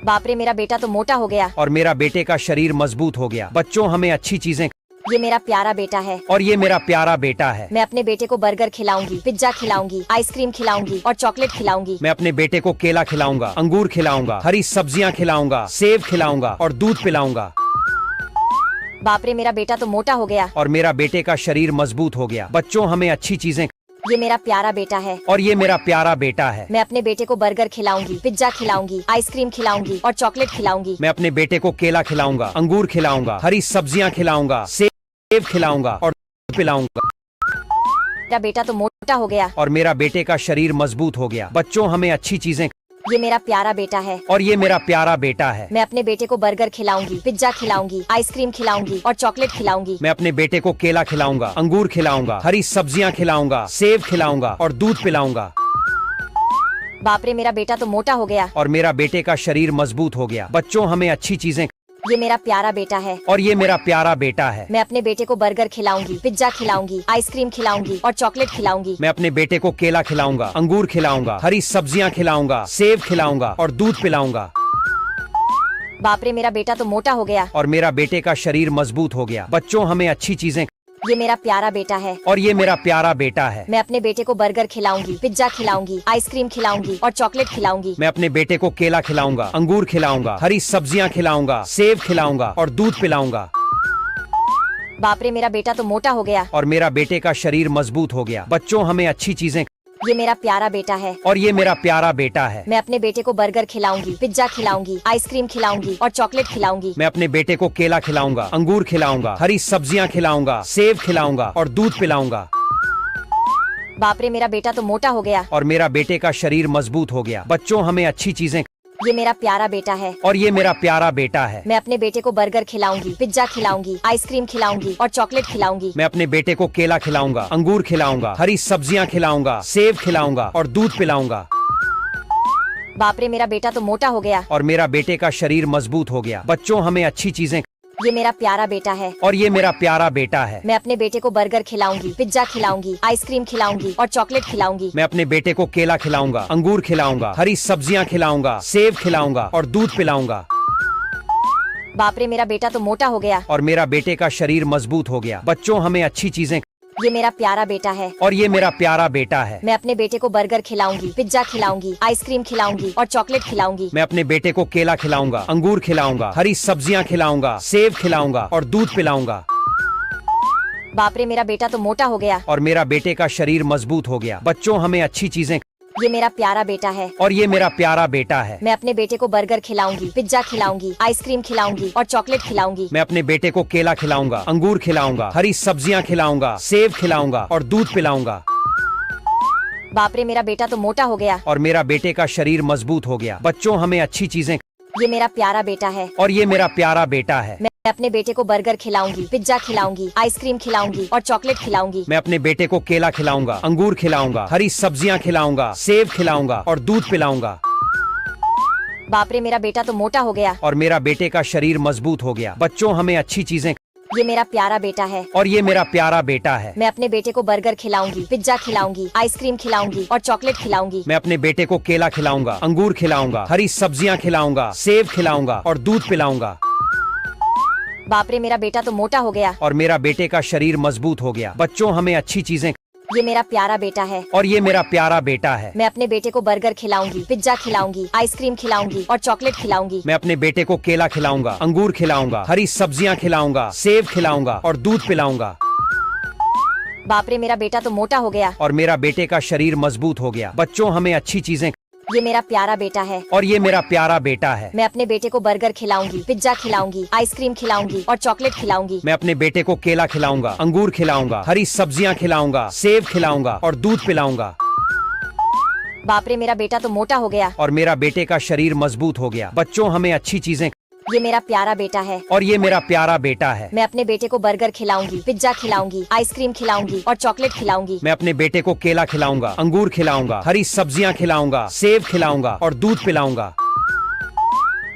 बाप रे, मेरा बेटा तो मोटा हो गया। और मेरा बेटे का शरीर मजबूत हो गया। बच्चों, हमें अच्छी चीजें। ये मेरा प्यारा बेटा है और ये मेरा प्यारा बेटा है। मैं अपने बेटे को बर्गर खिलाऊंगी, पिज्जा खिलाऊंगी, आइसक्रीम खिलाऊंगी और चॉकलेट खिलाऊंगी। मैं अपने बेटे को केला खिलाऊंगा, अंगूर खिलाऊंगा, हरी सब्जियां खिलाऊंगा, सेब खिलाऊंगा और दूध पिलाऊंगा। बाप रे, मेरा बेटा तो मोटा हो गया। और मेरा बेटे का शरीर मजबूत हो गया। बच्चों, हमें अच्छी चीजें। ये मेरा प्यारा बेटा है और ये मेरा प्यारा बेटा है। मैं अपने बेटे को बर्गर खिलाऊंगी, पिज्जा खिलाऊंगी, आइसक्रीम खिलाऊंगी और चॉकलेट खिलाऊंगी। मैं अपने बेटे को केला खिलाऊंगा, अंगूर खिलाऊंगा, हरी सब्जियां खिलाऊंगा, सेब खिलाऊंगा और दूध पिलाऊंगा। मेरा बेटा तो मोटा हो गया। और मेरा बेटे का शरीर मजबूत हो गया। बच्चों, हमें अच्छी चीजें। ये मेरा प्यारा बेटा है और ये मेरा प्यारा बेटा है। मैं अपने बेटे को बर्गर खिलाऊंगी, पिज्जा खिलाऊंगी, आइसक्रीम खिलाऊंगी और चॉकलेट खिलाऊंगी। मैं अपने बेटे को केला खिलाऊंगा, अंगूर खिलाऊंगा, हरी सब्जियां खिलाऊंगा, सेब खिलाऊंगा और दूध पिलाऊंगा। बाप रे, मेरा बेटा तो मोटा हो गया। और मेरा बेटे का शरीर मजबूत हो गया। बच्चों, हमें अच्छी चीजें। ये मेरा प्यारा बेटा है और ये मेरा प्यारा बेटा है। मैं अपने बेटे को बर्गर खिलाऊंगी, पिज्जा खिलाऊंगी, आइसक्रीम खिलाऊंगी और चॉकलेट खिलाऊंगी। मैं अपने बेटे को केला खिलाऊंगा, अंगूर खिलाऊंगा, हरी सब्जियां खिलाऊंगा, सेब खिलाऊंगा और दूध पिलाऊंगा। बाप रे, मेरा बेटा तो मोटा हो गया। और मेरा बेटे का शरीर मजबूत हो गया। बच्चों, हमें अच्छी चीजें। ये मेरा प्यारा बेटा है और ये मेरा प्यारा बेटा है। मैं अपने बेटे को बर्गर खिलाऊंगी, पिज्जा खिलाऊंगी, आइसक्रीम खिलाऊंगी और चॉकलेट खिलाऊंगी। मैं अपने बेटे को केला खिलाऊंगा, अंगूर खिलाऊंगा, हरी सब्जियां खिलाऊंगा, सेब खिलाऊंगा और दूध पिलाऊंगा। बाप रे, मेरा बेटा तो मोटा हो गया। और मेरा बेटे का शरीर मजबूत हो गया। बच्चों, हमें अच्छी चीजें। ये मेरा प्यारा बेटा है और ये मेरा प्यारा बेटा है। मैं अपने बेटे को बर्गर खिलाऊंगी, पिज्जा खिलाऊंगी, आइसक्रीम खिलाऊंगी और चॉकलेट खिलाऊंगी। मैं अपने बेटे को केला खिलाऊंगा, अंगूर खिलाऊंगा, हरी सब्जियां खिलाऊंगा, सेब खिलाऊंगा और दूध पिलाऊंगा। बाप रे, मेरा बेटा तो मोटा हो गया। और मेरा बेटे का शरीर मजबूत हो गया। बच्चों, हमें अच्छी चीजें। ये मेरा प्यारा बेटा है और ये मेरा प्यारा बेटा है। मैं अपने बेटे को बर्गर खिलाऊंगी, पिज्जा खिलाऊंगी, आइसक्रीम खिलाऊंगी और चॉकलेट खिलाऊंगी। मैं अपने बेटे को केला खिलाऊंगा, अंगूर खिलाऊंगा, हरी सब्जियां खिलाऊंगा, सेब खिलाऊंगा और दूध पिलाऊंगा। बाप रे, मेरा बेटा तो मोटा हो गया। और मेरा बेटे का शरीर मजबूत हो गया। बच्चों, हमें अच्छी चीजें। ये मेरा प्यारा बेटा है और ये मेरा प्यारा बेटा है। मैं अपने बेटे को बर्गर खिलाऊंगी, पिज्जा खिलाऊंगी, आइसक्रीम खिलाऊंगी और चॉकलेट खिलाऊंगी। मैं अपने बेटे को केला खिलाऊंगा, अंगूर खिलाऊंगा, हरी सब्जियां खिलाऊंगा, सेब खिलाऊंगा और दूध पिलाऊंगा। बाप रे, मेरा बेटा तो मोटा हो गया। और मेरा बेटे का शरीर मजबूत हो गया। बच्चों, हमें अच्छी चीजें। ये मेरा प्यारा बेटा है और ये मेरा प्यारा बेटा है। मैं अपने बेटे को बर्गर खिलाऊंगी, पिज्जा खिलाऊंगी, आइसक्रीम खिलाऊंगी और चॉकलेट खिलाऊंगी। मैं अपने बेटे को केला खिलाऊंगा, अंगूर खिलाऊंगा, हरी सब्जियां खिलाऊंगा, सेब खिलाऊंगा और दूध पिलाऊंगा। बाप रे, मेरा बेटा तो मोटा हो गया। और मेरा बेटे का शरीर मजबूत हो गया। बच्चों, हमें अच्छी चीजें। ये मेरा प्यारा बेटा है और ये मेरा प्यारा बेटा है। मैं अपने बेटे को बर्गर खिलाऊंगी, पिज्जा खिलाऊंगी, आइसक्रीम खिलाऊंगी और चॉकलेट खिलाऊंगी। मैं अपने बेटे को केला खिलाऊंगा, अंगूर खिलाऊंगा, हरी सब्जियां खिलाऊंगा, सेब खिलाऊंगा और दूध पिलाऊंगा। बाप रे, मेरा बेटा तो मोटा हो गया। और मेरा बेटे का शरीर मजबूत हो गया। बच्चों, हमें अच्छी चीजें। ये मेरा प्यारा बेटा है और ये मेरा प्यारा बेटा है। मैं अपने बेटे को बर्गर खिलाऊंगी, पिज्जा खिलाऊंगी, आइसक्रीम खिलाऊंगी और चॉकलेट खिलाऊंगी। मैं अपने बेटे को केला खिलाऊंगा, अंगूर खिलाऊंगा, हरी सब्जियां खिलाऊंगा, सेब खिलाऊंगा और दूध पिलाऊंगा। बाप रे मेरा बेटा तो मोटा हो गया। और मेरा बेटे का शरीर मजबूत हो गया। बच्चों हमें अच्छी चीजें। ये मेरा प्यारा बेटा है। और ये मेरा प्यारा बेटा है। मैं अपने बेटे को बर्गर खिलाऊंगी, पिज्जा खिलाऊंगी, आइसक्रीम खिलाऊंगी और चॉकलेट खिलाऊंगी। मैं अपने बेटे को केला खिलाऊंगा, अंगूर खिलाऊंगा, हरी सब्जियां खिलाऊंगा, सेब खिलाऊंगा और दूध पिलाऊंगा। बाप रे मेरा बेटा तो मोटा हो गया। और मेरा बेटे का शरीर मजबूत हो गया। बच्चों हमें अच्छी चीजें। ये मेरा प्यारा बेटा है। और ये मेरा प्यारा बेटा है। मैं अपने बेटे को बर्गर खिलाऊंगी, पिज्जा खिलाऊंगी, आइसक्रीम खिलाऊंगी और चॉकलेट खिलाऊंगी। मैं अपने बेटे को केला खिलाऊंगा, अंगूर खिलाऊंगा, हरी सब्जियां खिलाऊंगा, सेब खिलाऊंगा और दूध पिलाऊंगा। बाप रे मेरा बेटा तो मोटा हो गया। और मेरा बेटे का शरीर मजबूत हो गया। बच्चों हमें अच्छी चीजें। ये मेरा प्यारा बेटा है। और ये मेरा प्यारा बेटा है। मैं अपने बेटे को बर्गर खिलाऊंगी, पिज्जा खिलाऊंगी, आइसक्रीम खिलाऊंगी और चॉकलेट खिलाऊंगी। मैं अपने बेटे को केला खिलाऊंगा, अंगूर खिलाऊंगा, हरी सब्जियां खिलाऊंगा, सेब खिलाऊंगा और दूध पिलाऊंगा। बाप रे मेरा बेटा तो मोटा हो गया। और मेरा बेटे का शरीर मजबूत हो गया। बच्चों हमें अच्छी चीजें। ये मेरा प्यारा बेटा है। और ये मेरा प्यारा बेटा है। मैं अपने बेटे को बर्गर खिलाऊंगी, पिज्जा खिलाऊंगी, आइसक्रीम खिलाऊंगी और चॉकलेट खिलाऊंगी। मैं अपने बेटे को केला खिलाऊंगा, अंगूर खिलाऊंगा, हरी सब्जियां खिलाऊंगा, सेब खिलाऊंगा और दूध पिलाऊंगा।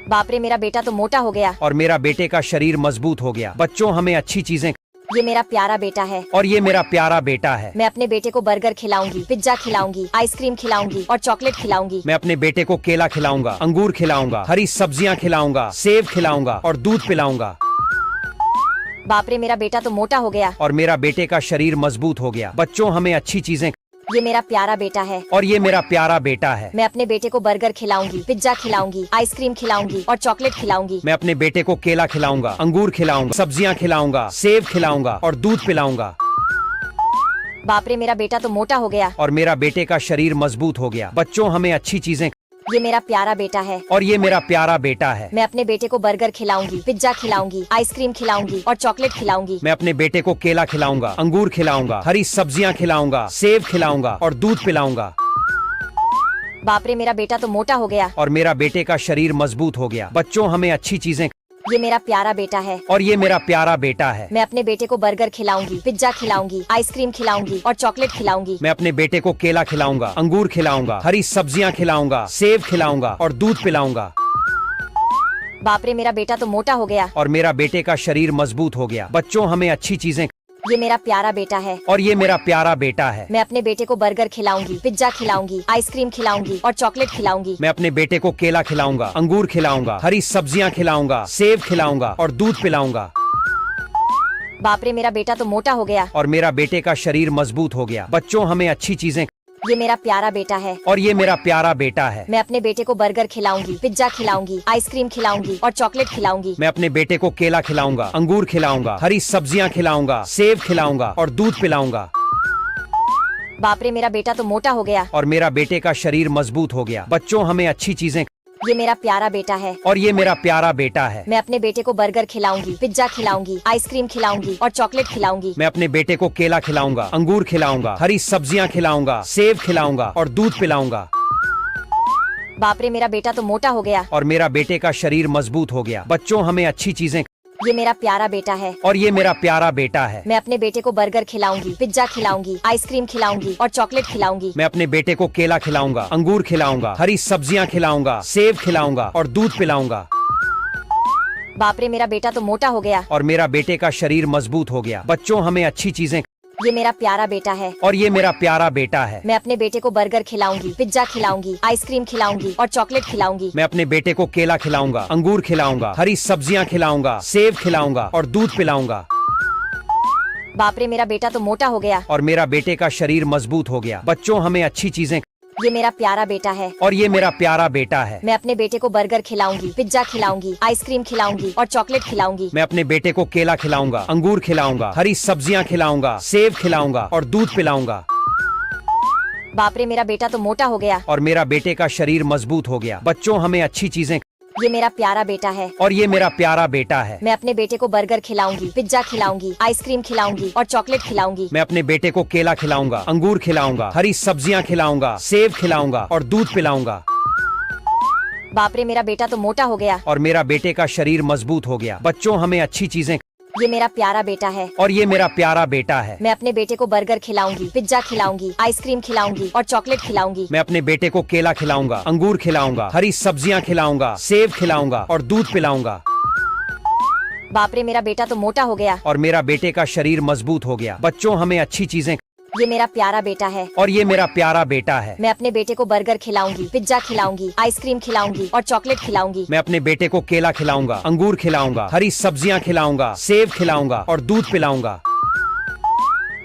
बाप रे मेरा बेटा तो मोटा हो गया। और मेरा बेटे का शरीर मजबूत हो गया। बच्चों हमें अच्छी चीजें। ये मेरा प्यारा बेटा है। और ये मेरा प्यारा बेटा है। मैं अपने बेटे को बर्गर खिलाऊंगी, पिज्जा खिलाऊंगी, आइसक्रीम खिलाऊंगी और चॉकलेट खिलाऊंगी। मैं अपने बेटे को केला खिलाऊंगा, अंगूर खिलाऊंगा, हरी सब्जियां खिलाऊंगा, सेब खिलाऊंगा और दूध पिलाऊंगा। बाप रे मेरा बेटा तो मोटा हो गया। और मेरा बेटे का शरीर मजबूत हो गया। बच्चों हमें अच्छी चीजें। ये मेरा प्यारा बेटा है। और ये मेरा प्यारा बेटा है। मैं अपने बेटे को बर्गर खिलाऊंगी, पिज्जा खिलाऊंगी, आइसक्रीम खिलाऊंगी और चॉकलेट खिलाऊंगी। मैं अपने बेटे को केला खिलाऊंगा, अंगूर खिलाऊंगा, सब्जियां खिलाऊंगा, सेब खिलाऊंगा और दूध पिलाऊंगा। बाप रे मेरा बेटा तो मोटा हो गया। और मेरा बेटे का शरीर मजबूत हो गया। बच्चों हमें अच्छी चीजें। ये मेरा प्यारा बेटा है। और ये मेरा प्यारा बेटा है। मैं अपने बेटे को बर्गर खिलाऊंगी, पिज्जा खिलाऊंगी, आइसक्रीम खिलाऊंगी और चॉकलेट खिलाऊंगी। मैं अपने बेटे को केला खिलाऊंगा, अंगूर खिलाऊंगा, हरी सब्जियां खिलाऊंगा, सेब खिलाऊंगा और दूध पिलाऊंगा। बाप रे मेरा बेटा तो मोटा हो गया। और मेरा बेटे का शरीर मजबूत हो गया। बच्चों हमें अच्छी चीजें। ये मेरा प्यारा बेटा है। और ये मेरा प्यारा बेटा है। मैं अपने बेटे को बर्गर खिलाऊंगी, पिज्जा खिलाऊंगी, आइसक्रीम खिलाऊंगी और चॉकलेट खिलाऊंगी। मैं अपने बेटे को केला खिलाऊंगा, अंगूर खिलाऊंगा, हरी सब्जियां खिलाऊंगा, सेब खिलाऊंगा और दूध पिलाऊंगा। बाप रे मेरा बेटा तो मोटा हो गया। और मेरा बेटे का शरीर मजबूत हो गया। बच्चों हमें अच्छी चीजें। ये मेरा प्यारा बेटा है। और ये मेरा प्यारा बेटा है। मैं अपने बेटे को बर्गर खिलाऊंगी, पिज्जा खिलाऊंगी, आइसक्रीम खिलाऊंगी और चॉकलेट खिलाऊंगी। मैं अपने बेटे को केला खिलाऊंगा, अंगूर खिलाऊंगा, हरी सब्जियां खिलाऊंगा, सेब खिलाऊंगा और दूध पिलाऊंगा। बाप रे मेरा बेटा तो मोटा हो गया। और मेरा बेटे का शरीर मजबूत हो गया। बच्चों हमें अच्छी चीजें। ये मेरा प्यारा बेटा है। और ये मेरा प्यारा बेटा है। मैं अपने बेटे को बर्गर खिलाऊंगी, पिज्जा खिलाऊंगी, आइसक्रीम खिलाऊंगी और चॉकलेट खिलाऊंगी। मैं अपने बेटे को केला खिलाऊंगा, अंगूर खिलाऊंगा, हरी सब्जियां खिलाऊंगा, सेब खिलाऊंगा और दूध पिलाऊंगा। बाप रे मेरा बेटा तो मोटा हो गया। और मेरा बेटे का शरीर मजबूत हो गया। बच्चों हमें अच्छी चीजें। ये मेरा प्यारा बेटा है। और ये मेरा प्यारा बेटा है। मैं अपने बेटे को बर्गर खिलाऊंगी, पिज्जा खिलाऊंगी, आइसक्रीम खिलाऊंगी और चॉकलेट खिलाऊंगी। मैं अपने बेटे को केला खिलाऊंगा, अंगूर खिलाऊंगा, हरी सब्जियां खिलाऊंगा, सेब खिलाऊंगा और दूध पिलाऊंगा। बाप रे मेरा बेटा तो मोटा हो गया। और मेरा बेटे का शरीर मजबूत हो गया। बच्चों हमें अच्छी चीजें। ये मेरा प्यारा बेटा है। और ये मेरा प्यारा बेटा है। मैं अपने बेटे को बर्गर खिलाऊंगी, पिज्जा खिलाऊंगी, आइसक्रीम खिलाऊंगी और चॉकलेट खिलाऊंगी। मैं अपने बेटे को केला खिलाऊंगा, अंगूर खिलाऊंगा, हरी सब्जियां खिलाऊंगा, सेब खिलाऊंगा और दूध पिलाऊंगा। बाप रे मेरा बेटा तो मोटा हो गया। और मेरा बेटे का शरीर मजबूत हो गया। बच्चों हमें अच्छी चीजें। ये मेरा प्यारा बेटा है। और ये मेरा प्यारा बेटा है। मैं अपने बेटे को बर्गर खिलाऊंगी, पिज्जा खिलाऊंगी, आइसक्रीम खिलाऊंगी और चॉकलेट खिलाऊंगी। मैं अपने बेटे को केला खिलाऊंगा, अंगूर खिलाऊंगा, हरी सब्जियां खिलाऊंगा, सेब खिलाऊंगा और दूध पिलाऊंगा। बाप रे मेरा बेटा तो मोटा हो गया। और मेरा बेटे का शरीर मजबूत हो गया। बच्चों हमें अच्छी चीजें। ये मेरा प्यारा बेटा है। और ये मेरा प्यारा बेटा है। मैं अपने बेटे को बर्गर खिलाऊंगी, पिज्जा खिलाऊंगी, आइसक्रीम खिलाऊंगी और चॉकलेट खिलाऊंगी। मैं अपने बेटे को केला खिलाऊंगा, अंगूर खिलाऊंगा, हरी सब्जियां खिलाऊंगा, सेब खिलाऊंगा और दूध पिलाऊंगा। बाप रे मेरा बेटा तो मोटा हो गया। और मेरा बेटे का शरीर मजबूत हो गया। बच्चों हमें अच्छी चीजें। ये मेरा प्यारा बेटा है। और ये मेरा प्यारा बेटा है। मैं अपने बेटे को बर्गर खिलाऊंगी, पिज्जा खिलाऊंगी, आइसक्रीम खिलाऊंगी और चॉकलेट खिलाऊंगी। मैं अपने बेटे को केला खिलाऊंगा, अंगूर खिलाऊंगा, हरी सब्जियां खिलाऊंगा, सेब खिलाऊंगा और दूध पिलाऊंगा। बाप रे मेरा बेटा तो मोटा हो गया। और मेरा बेटे का शरीर मजबूत हो गया। बच्चों हमें अच्छी चीजें। ये मेरा प्यारा बेटा है और ये मेरा प्यारा बेटा है। मैं अपने बेटे को बर्गर खिलाऊंगी, पिज्जा खिलाऊंगी, आइसक्रीम खिलाऊंगी और चॉकलेट खिलाऊंगी। मैं अपने बेटे को केला खिलाऊंगा, अंगूर खिलाऊंगा, हरी सब्जियां खिलाऊंगा, सेब खिलाऊंगा और दूध पिलाऊंगा। बाप रे, मेरा बेटा तो मोटा हो गया। और मेरा बेटे का शरीर मजबूत हो गया। बच्चों, हमें अच्छी चीजें। ये मेरा प्यारा बेटा है और ये मेरा प्यारा बेटा है। मैं अपने बेटे को बर्गर खिलाऊंगी, पिज्जा खिलाऊंगी, आइसक्रीम खिलाऊंगी और चॉकलेट खिलाऊंगी। मैं अपने बेटे को केला खिलाऊंगा, अंगूर खिलाऊंगा, हरी सब्जियां खिलाऊंगा, सेब खिलाऊंगा और दूध पिलाऊंगा।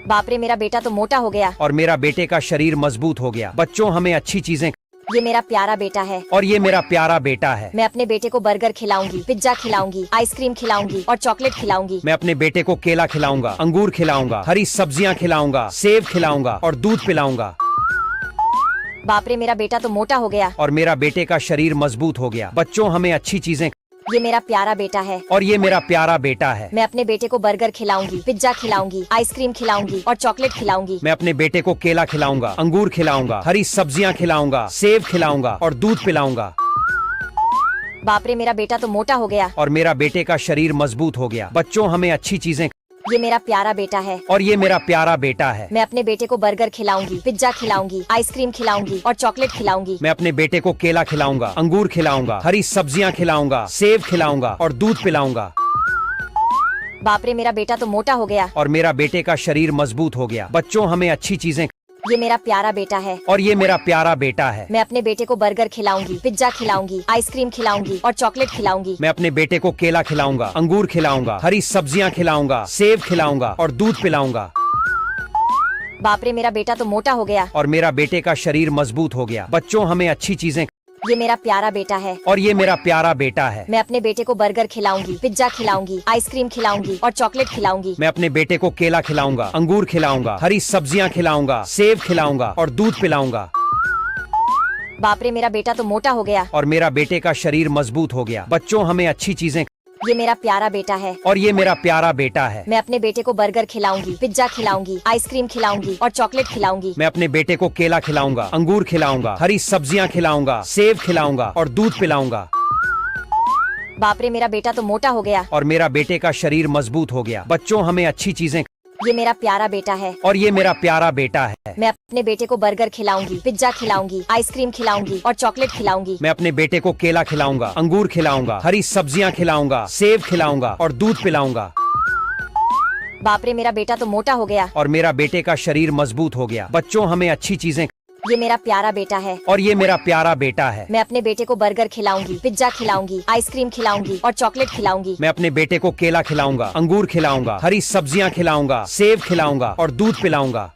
बाप रे, मेरा बेटा तो मोटा हो गया। और मेरा बेटे का शरीर मजबूत हो गया। बच्चों, हमें अच्छी चीजें। ये मेरा प्यारा बेटा है और ये मेरा प्यारा बेटा है। मैं अपने बेटे को बर्गर खिलाऊंगी, पिज्जा खिलाऊंगी, आइसक्रीम खिलाऊंगी और चॉकलेट खिलाऊंगी। मैं अपने बेटे को केला खिलाऊंगा, अंगूर खिलाऊंगा, हरी सब्जियां खिलाऊंगा, सेब खिलाऊंगा और दूध पिलाऊंगा। बाप रे, मेरा बेटा तो मोटा हो गया। और मेरा बेटे का शरीर मजबूत हो गया। बच्चों, हमें अच्छी चीजें। ये मेरा प्यारा बेटा है और ये मेरा प्यारा बेटा है। मैं अपने बेटे को बर्गर खिलाऊंगी, पिज्जा खिलाऊंगी, आइसक्रीम खिलाऊंगी और चॉकलेट खिलाऊंगी। मैं अपने बेटे को केला खिलाऊंगा, अंगूर खिलाऊंगा, हरी सब्जियां खिलाऊंगा, सेब खिलाऊंगा और दूध पिलाऊंगा। बाप रे, मेरा बेटा तो मोटा हो गया। और मेरा बेटे का शरीर मजबूत हो गया। बच्चों, हमें अच्छी चीजें। ये मेरा प्यारा बेटा है और ये मेरा प्यारा बेटा है। मैं अपने बेटे को बर्गर खिलाऊंगी, पिज्जा खिलाऊंगी, आइसक्रीम खिलाऊंगी और चॉकलेट खिलाऊंगी। मैं अपने बेटे को केला खिलाऊंगा, अंगूर खिलाऊंगा, हरी सब्जियां खिलाऊंगा, सेब खिलाऊंगा और दूध पिलाऊंगा। बाप रे, मेरा बेटा तो मोटा हो गया। और मेरा बेटे का शरीर मजबूत हो गया। बच्चों, हमें अच्छी चीजें। ये मेरा प्यारा बेटा है और ये मेरा प्यारा बेटा है। मैं अपने बेटे को बर्गर खिलाऊंगी, पिज्जा खिलाऊंगी, आइसक्रीम खिलाऊंगी और चॉकलेट खिलाऊंगी। मैं अपने बेटे को केला खिलाऊंगा, अंगूर खिलाऊंगा, हरी सब्जियां खिलाऊंगा, सेब खिलाऊंगा और दूध पिलाऊंगा। बाप रे, मेरा बेटा तो मोटा हो गया। और मेरा बेटे का शरीर मजबूत हो गया। बच्चों, हमें अच्छी चीजें। ये मेरा प्यारा बेटा है और ये मेरा प्यारा बेटा है। मैं अपने बेटे को बर्गर खिलाऊंगी, पिज्जा खिलाऊंगी, आइसक्रीम खिलाऊंगी और चॉकलेट खिलाऊंगी। मैं अपने बेटे को केला खिलाऊंगा, अंगूर खिलाऊंगा, हरी सब्जियां खिलाऊंगा, सेब खिलाऊंगा और दूध पिलाऊंगा। बाप रे, मेरा बेटा तो मोटा हो गया। और मेरा बेटे का शरीर मजबूत हो गया। बच्चों, हमें अच्छी चीजें। ये मेरा प्यारा बेटा है और ये मेरा प्यारा बेटा है। मैं अपने बेटे को बर्गर खिलाऊंगी, पिज्जा खिलाऊंगी, आइसक्रीम खिलाऊंगी और चॉकलेट खिलाऊंगी। मैं अपने बेटे को केला खिलाऊंगा, अंगूर खिलाऊंगा, हरी सब्जियां खिलाऊंगा, सेब खिलाऊंगा और दूध पिलाऊंगा। बाप रे, मेरा बेटा तो मोटा हो गया। और मेरा बेटे का शरीर मजबूत हो गया। बच्चों, हमें अच्छी चीजें। ये मेरा प्यारा बेटा है और ये मेरा प्यारा बेटा है। मैं अपने बेटे को बर्गर खिलाऊंगी, पिज्जा खिलाऊंगी, आइसक्रीम खिलाऊंगी और चॉकलेट खिलाऊंगी। मैं अपने बेटे को केला खिलाऊंगा, अंगूर खिलाऊंगा, हरी सब्जियां खिलाऊंगा, सेब खिलाऊंगा और दूध पिलाऊंगा। बाप रे, मेरा बेटा तो मोटा हो गया। और मेरा बेटे का शरीर मजबूत हो गया। बच्चों, हमें अच्छी चीजें। ये मेरा प्यारा बेटा है और ये मेरा प्यारा बेटा है। मैं अपने बेटे को बर्गर खिलाऊंगी, पिज्जा खिलाऊंगी, आइसक्रीम खिलाऊंगी और चॉकलेट खिलाऊंगी। मैं अपने बेटे को केला खिलाऊंगा, अंगूर खिलाऊंगा, हरी सब्जियां खिलाऊंगा, सेब खिलाऊंगा और दूध पिलाऊंगा।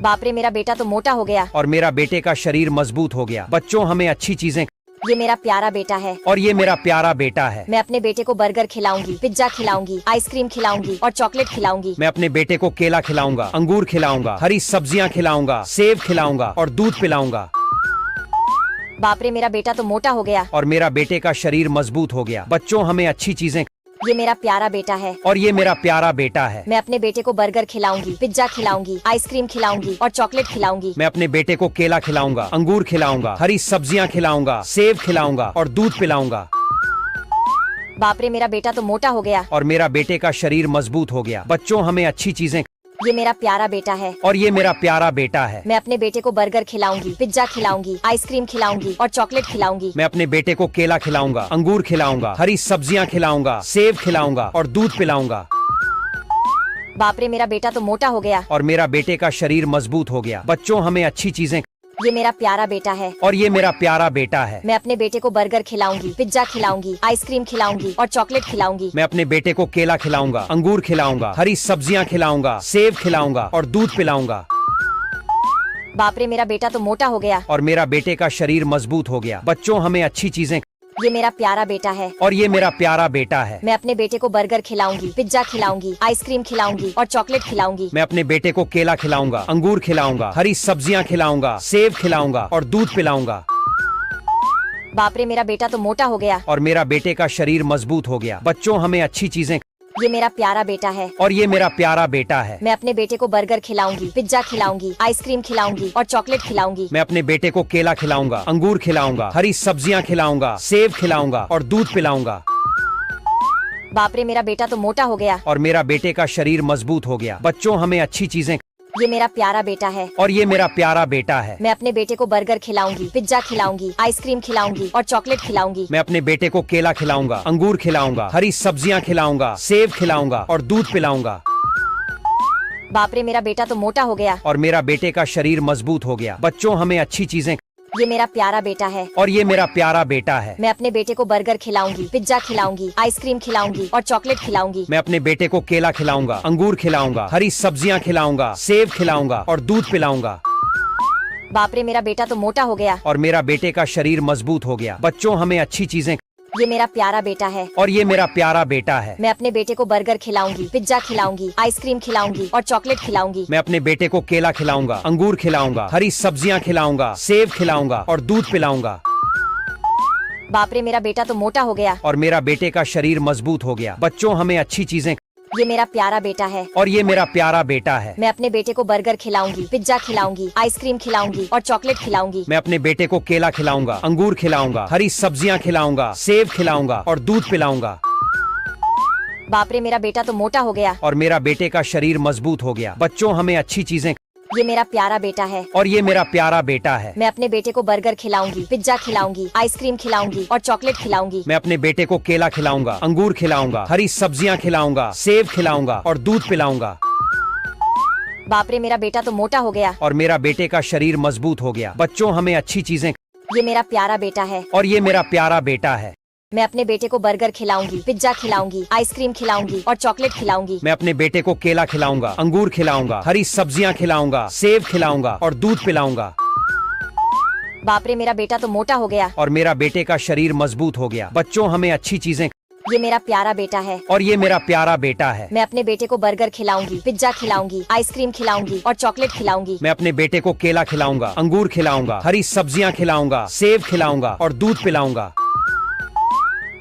बाप रे, मेरा बेटा तो मोटा हो गया। और मेरा बेटे का शरीर मजबूत हो गया। बच्चों, हमें अच्छी चीजें। ये मेरा प्यारा बेटा है और ये मेरा प्यारा बेटा है। मैं अपने बेटे को बर्गर खिलाऊंगी, पिज्जा खिलाऊंगी, आइसक्रीम खिलाऊंगी और चॉकलेट खिलाऊंगी। मैं अपने बेटे को केला खिलाऊंगा, अंगूर खिलाऊंगा, हरी सब्जियां खिलाऊंगा, सेब खिलाऊंगा और दूध पिलाऊंगा। बाप रे, मेरा बेटा तो मोटा हो गया। और मेरा बेटे का शरीर मजबूत हो गया। बच्चों, हमें अच्छी चीजें। ये मेरा प्यारा बेटा है और ये मेरा प्यारा बेटा है। मैं अपने बेटे को बर्गर खिलाऊंगी, पिज्जा खिलाऊंगी, आइसक्रीम खिलाऊंगी और चॉकलेट खिलाऊंगी। मैं अपने बेटे को केला खिलाऊंगा, अंगूर खिलाऊंगा, हरी सब्जियां खिलाऊंगा, सेब खिलाऊंगा और दूध पिलाऊंगा। बाप रे, मेरा बेटा तो मोटा हो गया। और मेरा बेटे का शरीर मजबूत हो गया। बच्चों, हमें अच्छी चीजें। ये मेरा प्यारा बेटा है और ये मेरा प्यारा बेटा है। मैं अपने बेटे को बर्गर खिलाऊंगी, पिज्जा खिलाऊंगी, आइसक्रीम खिलाऊंगी और चॉकलेट खिलाऊंगी। मैं अपने बेटे को केला खिलाऊंगा, अंगूर खिलाऊंगा, हरी सब्जियां खिलाऊंगा, सेब खिलाऊंगा और दूध पिलाऊंगा। बाप रे, मेरा बेटा तो मोटा हो गया। और मेरा बेटे का शरीर मजबूत हो गया। बच्चों, हमें अच्छी चीजें। ये मेरा प्यारा बेटा है और ये मेरा प्यारा बेटा है। मैं अपने बेटे को बर्गर खिलाऊंगी, पिज्जा खिलाऊंगी, आइसक्रीम खिलाऊंगी और चॉकलेट खिलाऊंगी। मैं अपने बेटे को केला खिलाऊंगा, अंगूर खिलाऊंगा, हरी सब्जियां खिलाऊंगा, सेब खिलाऊंगा और दूध पिलाऊंगा। बाप रे, मेरा बेटा तो मोटा हो गया। और मेरा बेटे का शरीर मजबूत हो गया। बच्चों, हमें अच्छी चीजें। ये मेरा प्यारा बेटा है और ये मेरा प्यारा बेटा है। मैं अपने बेटे को बर्गर खिलाऊंगी, पिज्जा खिलाऊंगी, आइसक्रीम खिलाऊंगी और चॉकलेट खिलाऊंगी। मैं अपने बेटे को केला खिलाऊंगा, अंगूर खिलाऊंगा, हरी सब्जियां खिलाऊंगा, सेब खिलाऊंगा और दूध पिलाऊंगा। बाप रे, मेरा बेटा तो मोटा हो गया। और मेरा बेटे का शरीर मजबूत हो गया। बच्चों, हमें अच्छी चीजें। ये मेरा प्यारा बेटा है और ये मेरा प्यारा बेटा है। मैं अपने बेटे को बर्गर खिलाऊंगी, पिज्जा खिलाऊंगी, आइसक्रीम खिलाऊंगी और चॉकलेट खिलाऊंगी। मैं अपने बेटे को केला खिलाऊंगा, अंगूर खिलाऊंगा, हरी सब्जियां खिलाऊंगा, सेब खिलाऊंगा और दूध पिलाऊंगा। बाप रे, मेरा बेटा तो मोटा हो गया। और मेरा बेटे का शरीर मजबूत हो गया। बच्चों हमें अच्छी चीजें। ये मेरा प्यारा बेटा है। और ये मेरा प्यारा बेटा है। मैं अपने बेटे को बर्गर खिलाऊंगी, पिज्जा खिलाऊंगी, आइसक्रीम खिलाऊंगी और चॉकलेट खिलाऊंगी। मैं अपने बेटे को केला खिलाऊंगा, अंगूर खिलाऊंगा, हरी सब्जियां खिलाऊंगा, सेब खिलाऊंगा और दूध पिलाऊंगा। बाप रे, मेरा बेटा तो मोटा हो गया। और मेरा बेटे का शरीर मजबूत हो गया। बच्चों हमें अच्छी चीजें। ये मेरा प्यारा बेटा है। और ये मेरा प्यारा बेटा है। मैं अपने बेटे को बर्गर खिलाऊंगी, पिज्जा खिलाऊंगी, आइसक्रीम खिलाऊंगी और चॉकलेट खिलाऊंगी। मैं अपने बेटे को केला खिलाऊंगा, अंगूर खिलाऊंगा, हरी सब्जियां खिलाऊंगा, सेब खिलाऊंगा और दूध पिलाऊंगा। बाप रे, मेरा बेटा तो मोटा हो गया। और मेरा बेटे का शरीर मजबूत हो गया। बच्चों हमें अच्छी चीजें। ये मेरा प्यारा बेटा है। और ये मेरा प्यारा बेटा है। मैं अपने बेटे को बर्गर खिलाऊंगी, पिज्जा खिलाऊंगी, आइसक्रीम खिलाऊंगी और चॉकलेट खिलाऊंगी। मैं अपने बेटे को केला खिलाऊंगा, अंगूर खिलाऊंगा, हरी सब्जियां खिलाऊंगा, सेब खिलाऊंगा और दूध पिलाऊंगा। बाप रे, मेरा बेटा तो मोटा हो गया। और मेरा बेटे का शरीर मजबूत हो गया। बच्चों हमें अच्छी चीजें। ये मेरा प्यारा बेटा है। और ये मेरा प्यारा बेटा है। मैं अपने बेटे को बर्गर खिलाऊंगी, पिज्जा खिलाऊंगी, आइसक्रीम खिलाऊंगी और चॉकलेट खिलाऊंगी। मैं अपने बेटे को केला खिलाऊंगा, अंगूर खिलाऊंगा, हरी सब्जियां खिलाऊंगा, सेब खिलाऊंगा और दूध पिलाऊंगा। बाप रे, मेरा बेटा तो मोटा हो गया। और मेरा बेटे का शरीर मजबूत हो गया। बच्चों हमें अच्छी चीजें। ये मेरा प्यारा बेटा है। और ये मेरा प्यारा बेटा है। मैं अपने बेटे को बर्गर खिलाऊंगी, पिज्जा खिलाऊंगी, आइसक्रीम खिलाऊंगी और चॉकलेट खिलाऊंगी। मैं अपने बेटे को केला खिलाऊंगा, अंगूर खिलाऊंगा, हरी सब्जियां खिलाऊंगा, सेब खिलाऊंगा और दूध पिलाऊंगा। बाप रे, मेरा बेटा तो मोटा हो गया। और मेरा बेटे का शरीर मजबूत हो गया। बच्चों हमें अच्छी चीजें। ये मेरा प्यारा बेटा है। और ये मेरा प्यारा बेटा है। मैं अपने बेटे को बर्गर खिलाऊंगी, पिज्जा खिलाऊंगी, आइसक्रीम खिलाऊंगी और चॉकलेट खिलाऊंगी। मैं अपने बेटे को केला खिलाऊंगा, अंगूर खिलाऊंगा, हरी सब्जियां खिलाऊंगा, सेब खिलाऊंगा और दूध पिलाऊंगा। बाप रे, मेरा बेटा तो मोटा हो गया। और मेरा बेटे का शरीर मजबूत हो गया। बच्चों हमें अच्छी चीजें। ये मेरा प्यारा बेटा है। और ये मेरा प्यारा बेटा है। मैं अपने बेटे को बर्गर खिलाऊंगी, पिज्जा खिलाऊंगी, आइसक्रीम खिलाऊंगी और चॉकलेट खिलाऊंगी। मैं अपने बेटे को केला खिलाऊंगा, अंगूर खिलाऊंगा, हरी सब्जियां खिलाऊंगा, सेब खिलाऊंगा और दूध पिलाऊंगा।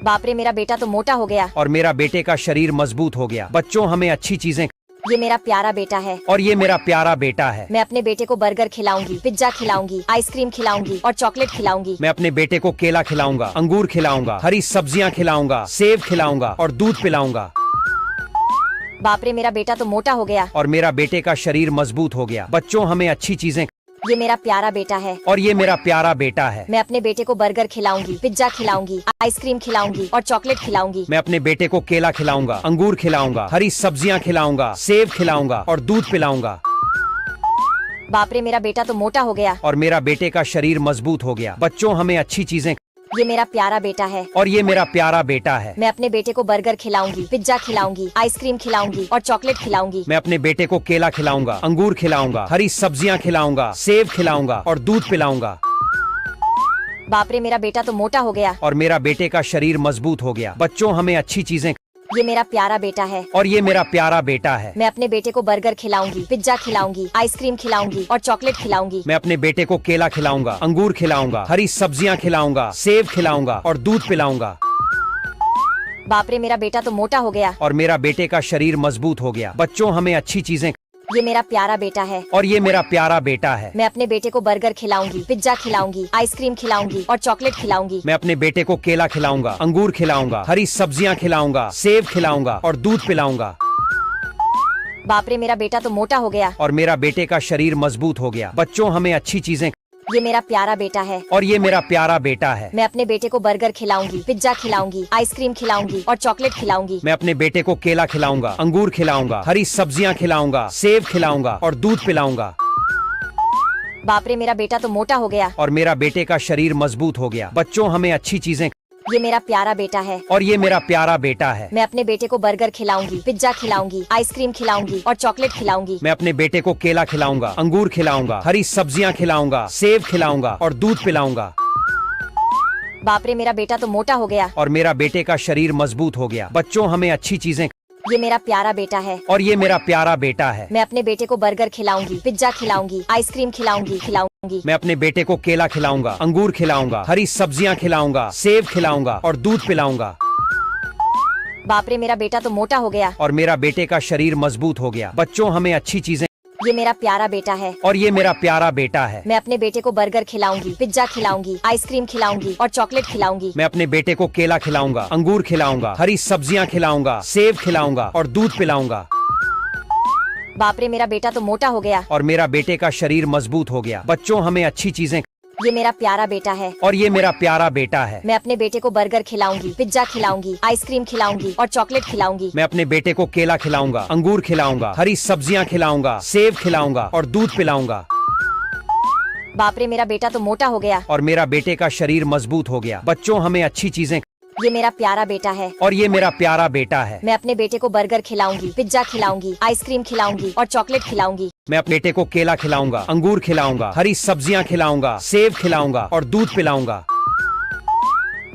बाप रे, मेरा बेटा तो मोटा हो गया। और मेरा बेटे का शरीर मजबूत हो गया। बच्चों हमें अच्छी चीजें। ये मेरा प्यारा बेटा है। और ये मेरा प्यारा बेटा है। मैं अपने बेटे को बर्गर खिलाऊंगी, पिज्जा खिलाऊंगी, आइसक्रीम खिलाऊंगी और चॉकलेट खिलाऊंगी। मैं अपने बेटे को केला खिलाऊंगा, अंगूर खिलाऊंगा, हरी सब्जियां खिलाऊंगा, सेब खिलाऊंगा और दूध पिलाऊंगा। बाप रे, मेरा बेटा तो मोटा हो गया। और मेरा बेटे का शरीर मजबूत हो गया। बच्चों हमें अच्छी चीजें। ये मेरा प्यारा बेटा है। और ये मेरा प्यारा बेटा है। मैं अपने बेटे को बर्गर खिलाऊंगी, पिज्जा खिलाऊंगी, आइसक्रीम खिलाऊंगी और चॉकलेट खिलाऊंगी। मैं अपने बेटे को केला खिलाऊंगा, अंगूर खिलाऊंगा, हरी सब्जियां खिलाऊंगा, सेब खिलाऊंगा और दूध पिलाऊंगा। बाप रे, मेरा बेटा तो मोटा हो गया। और मेरा बेटे का शरीर मजबूत हो गया। बच्चों हमें अच्छी चीजें। ये मेरा प्यारा बेटा है। और ये मेरा प्यारा बेटा है। मैं अपने बेटे को बर्गर खिलाऊंगी, पिज्जा खिलाऊंगी, आइसक्रीम खिलाऊंगी और चॉकलेट खिलाऊंगी। मैं अपने बेटे को केला खिलाऊंगा, अंगूर खिलाऊंगा, हरी सब्जियां खिलाऊंगा, सेब खिलाऊंगा और दूध पिलाऊंगा। बाप रे, मेरा बेटा तो मोटा हो गया। और मेरा बेटे का शरीर मजबूत हो गया। बच्चों हमें अच्छी चीजें। ये मेरा प्यारा बेटा है। और ये मेरा प्यारा बेटा है। मैं अपने बेटे को बर्गर खिलाऊंगी, पिज्जा खिलाऊंगी, आइसक्रीम खिलाऊंगी और चॉकलेट खिलाऊंगी। मैं अपने बेटे को केला खिलाऊंगा, अंगूर खिलाऊंगा, हरी सब्जियां खिलाऊंगा, सेब खिलाऊंगा और दूध पिलाऊंगा। बाप रे, मेरा बेटा तो मोटा हो गया। और मेरा बेटे का शरीर मजबूत हो गया। बच्चों हमें अच्छी चीजें। ये मेरा प्यारा बेटा है। और ये मेरा प्यारा बेटा है। मैं अपने बेटे को बर्गर खिलाऊंगी, पिज्जा खिलाऊंगी, आइसक्रीम खिलाऊंगी और चॉकलेट खिलाऊंगी। मैं अपने बेटे को केला खिलाऊंगा, अंगूर खिलाऊंगा, हरी सब्जियां खिलाऊंगा, सेब खिलाऊंगा और दूध पिलाऊंगा। बाप रे, मेरा बेटा तो मोटा हो गया। और मेरा बेटे का शरीर मजबूत हो गया। बच्चों हमें अच्छी चीजें। ये मेरा प्यारा बेटा है। और ये मेरा प्यारा बेटा है। मैं अपने बेटे को बर्गर खिलाऊंगी, पिज्जा खिलाऊंगी, आइसक्रीम खिलाऊंगी और चॉकलेट खिलाऊंगी। मैं अपने बेटे को केला खिलाऊंगा, अंगूर खिलाऊंगा, हरी सब्जियां खिलाऊंगा, सेब खिलाऊंगा और दूध पिलाऊंगा। बाप रे, मेरा बेटा तो मोटा हो गया। और मेरा बेटे का शरीर मजबूत हो गया। बच्चों हमें अच्छी चीजें। ये मेरा प्यारा बेटा है। और ये मेरा प्यारा बेटा है। मैं अपने बेटे को बर्गर खिलाऊंगी, पिज्जा खिलाऊंगी, आइसक्रीम खिलाऊंगी और चॉकलेट खिलाऊंगी। मैं अपने बेटे को केला खिलाऊंगा, अंगूर खिलाऊंगा, हरी सब्जियां खिलाऊंगा, सेब खिलाऊंगा और दूध पिलाऊंगा। बाप रे, मेरा बेटा तो मोटा हो गया। और मेरा बेटे का शरीर मजबूत हो गया। बच्चों हमें अच्छी चीजें। ये मेरा प्यारा बेटा है। और ये मेरा प्यारा बेटा है। मैं अपने बेटे को बर्गर खिलाऊंगी, पिज्जा खिलाऊंगी, आइसक्रीम खिलाऊंगी। मैं अपने बेटे को केला खिलाऊंगा, अंगूर खिलाऊंगा, हरी सब्जियां खिलाऊंगा, सेब खिलाऊंगा और दूध पिलाऊंगा। बाप रे, मेरा बेटा तो मोटा हो गया। और मेरा बेटे का शरीर मजबूत हो गया। बच्चों हमें अच्छी चीजें। ये मेरा प्यारा बेटा है और ये मेरा प्यारा बेटा है। मैं अपने बेटे को बर्गर खिलाऊंगी, पिज्जा खिलाऊंगी, आइसक्रीम खिलाऊंगी और चॉकलेट खिलाऊंगी। मैं अपने बेटे को केला खिलाऊंगा, अंगूर खिलाऊंगा, हरी सब्जियां खिलाऊंगा, सेब खिलाऊंगा और दूध पिलाऊंगा। बाप रे, मेरा बेटा तो मोटा हो गया। और मेरा बेटे का शरीर मजबूत हो गया। बच्चों, हमें अच्छी चीजें। ये मेरा प्यारा बेटा है और ये मेरा प्यारा बेटा है। मैं अपने बेटे को बर्गर खिलाऊंगी, पिज्जा खिलाऊंगी, आइसक्रीम खिलाऊंगी और चॉकलेट खिलाऊंगी। मैं अपने बेटे को केला खिलाऊंगा, अंगूर खिलाऊंगा, हरी सब्जियां खिलाऊंगा, सेब खिलाऊंगा और दूध पिलाऊंगा। बाप रे, मेरा बेटा तो मोटा हो गया। और मेरा बेटे का शरीर मजबूत हो गया। बच्चों, हमें अच्छी चीजें। ये मेरा प्यारा बेटा है और ये मेरा प्यारा बेटा है। मैं अपने बेटे को बर्गर खिलाऊंगी, पिज्जा खिलाऊंगी, आइसक्रीम खिलाऊंगी और चॉकलेट खिलाऊंगी। मैं अपने बेटे को केला खिलाऊंगा, अंगूर खिलाऊंगा, हरी सब्जियां खिलाऊंगा, सेब खिलाऊंगा और दूध पिलाऊंगा।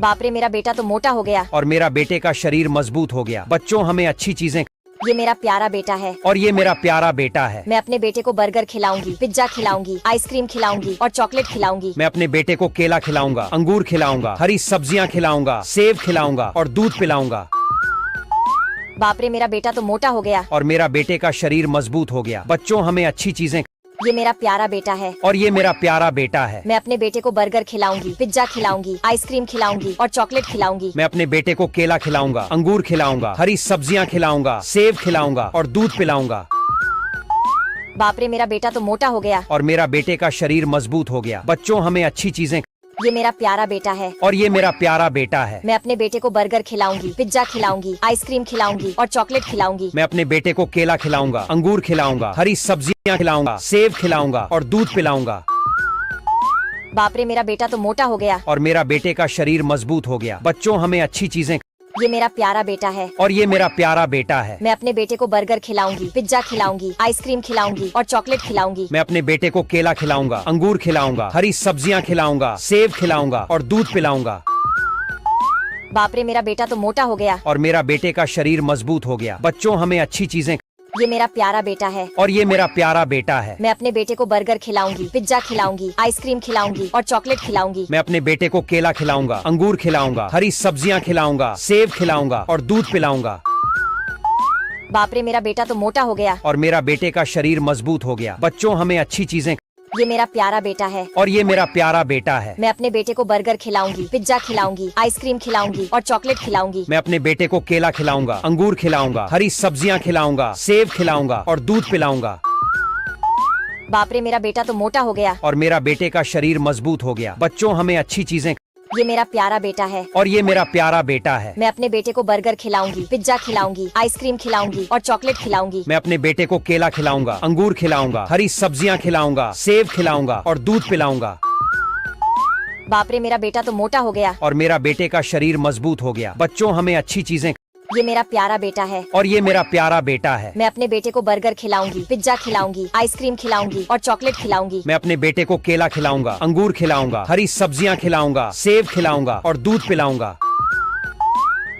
बाप रे, मेरा बेटा तो मोटा हो गया। और मेरा बेटे का शरीर मजबूत हो गया। बच्चों, हमें अच्छी चीजें। ये मेरा प्यारा बेटा है और ये मेरा प्यारा बेटा है। मैं अपने बेटे को बर्गर खिलाऊंगी, पिज्जा खिलाऊंगी, आइसक्रीम खिलाऊंगी और चॉकलेट खिलाऊंगी। मैं अपने बेटे को केला खिलाऊंगा, अंगूर खिलाऊंगा, हरी सब्जियां खिलाऊंगा, सेब खिलाऊंगा और दूध पिलाऊंगा। बाप रे, मेरा बेटा तो मोटा हो गया। और मेरा बेटे का शरीर मजबूत हो गया। बच्चों, हमें अच्छी चीजें। ये मेरा प्यारा बेटा है और ये मेरा प्यारा बेटा है। मैं अपने बेटे को बर्गर खिलाऊंगी, पिज्जा खिलाऊंगी, आइसक्रीम खिलाऊंगी और चॉकलेट खिलाऊंगी। मैं अपने बेटे को केला खिलाऊंगा, अंगूर खिलाऊंगा, हरी सब्जियां खिलाऊंगा, सेब खिलाऊंगा और दूध पिलाऊंगा। बाप रे, मेरा बेटा तो मोटा हो गया। और मेरा बेटे का शरीर मजबूत हो गया। बच्चों, हमें अच्छी चीजें। ये मेरा प्यारा बेटा है और ये मेरा प्यारा बेटा है। मैं अपने बेटे को बर्गर खिलाऊंगी, पिज्जा खिलाऊंगी, आइसक्रीम खिलाऊंगी और चॉकलेट खिलाऊंगी। मैं अपने बेटे को केला खिलाऊंगा, अंगूर खिलाऊंगा, हरी सब्जियां खिलाऊंगा, सेब खिलाऊंगा और दूध पिलाऊंगा। बाप रे, मेरा बेटा तो मोटा हो गया। और मेरा बेटे का शरीर मजबूत हो गया। बच्चों, हमें अच्छी चीजें। ये मेरा प्यारा बेटा है और ये मेरा प्यारा बेटा है। मैं अपने बेटे को बर्गर खिलाऊंगी, पिज्जा खिलाऊंगी, आइसक्रीम खिलाऊंगी और चॉकलेट खिलाऊंगी। मैं अपने बेटे को केला खिलाऊंगा, अंगूर खिलाऊंगा, हरी सब्जियां खिलाऊंगा, सेब खिलाऊंगा और दूध पिलाऊंगा। बाप रे, मेरा बेटा तो मोटा हो गया। और मेरा बेटे का शरीर मजबूत हो गया। बच्चों, हमें अच्छी चीजें। ये मेरा प्यारा बेटा है और ये मेरा प्यारा बेटा है। मैं अपने बेटे को बर्गर खिलाऊंगी, पिज्जा खिलाऊंगी, आइसक्रीम खिलाऊंगी और चॉकलेट खिलाऊंगी। मैं अपने बेटे को केला खिलाऊंगा, अंगूर खिलाऊंगा, हरी सब्जियां खिलाऊंगा, सेब खिलाऊंगा और दूध पिलाऊंगा। बाप रे, मेरा बेटा तो मोटा हो गया। और मेरा बेटे का शरीर मजबूत हो गया। बच्चों, हमें अच्छी चीजें। ये मेरा प्यारा बेटा है और ये मेरा प्यारा बेटा है। मैं अपने बेटे को बर्गर खिलाऊंगी, पिज्जा खिलाऊंगी, आइसक्रीम खिलाऊंगी और चॉकलेट खिलाऊंगी। मैं अपने बेटे को केला खिलाऊंगा, अंगूर खिलाऊंगा, हरी सब्जियां खिलाऊंगा, सेब खिलाऊंगा और दूध पिलाऊंगा। बाप रे, मेरा बेटा तो मोटा हो गया। और मेरा बेटे का शरीर मजबूत हो गया। बच्चों, हमें अच्छी चीजें। ये मेरा प्यारा बेटा है और ये मेरा प्यारा बेटा है। मैं अपने बेटे को बर्गर खिलाऊंगी, पिज्जा खिलाऊंगी, आइसक्रीम खिलाऊंगी और चॉकलेट खिलाऊंगी। मैं अपने बेटे को केला खिलाऊंगा, अंगूर खिलाऊंगा, हरी सब्जियां खिलाऊंगा, सेब खिलाऊंगा और दूध पिलाऊंगा। बाप रे, मेरा बेटा तो मोटा हो गया। और मेरा बेटे का शरीर मजबूत हो गया। बच्चों, हमें अच्छी चीजें। ये मेरा प्यारा बेटा है और ये मेरा प्यारा बेटा है। मैं अपने बेटे को बर्गर खिलाऊंगी, पिज्जा खिलाऊंगी, आइसक्रीम खिलाऊंगी और चॉकलेट खिलाऊंगी। मैं अपने बेटे को केला खिलाऊंगा, अंगूर खिलाऊंगा, हरी सब्जियां खिलाऊंगा, सेब खिलाऊंगा और दूध पिलाऊंगा।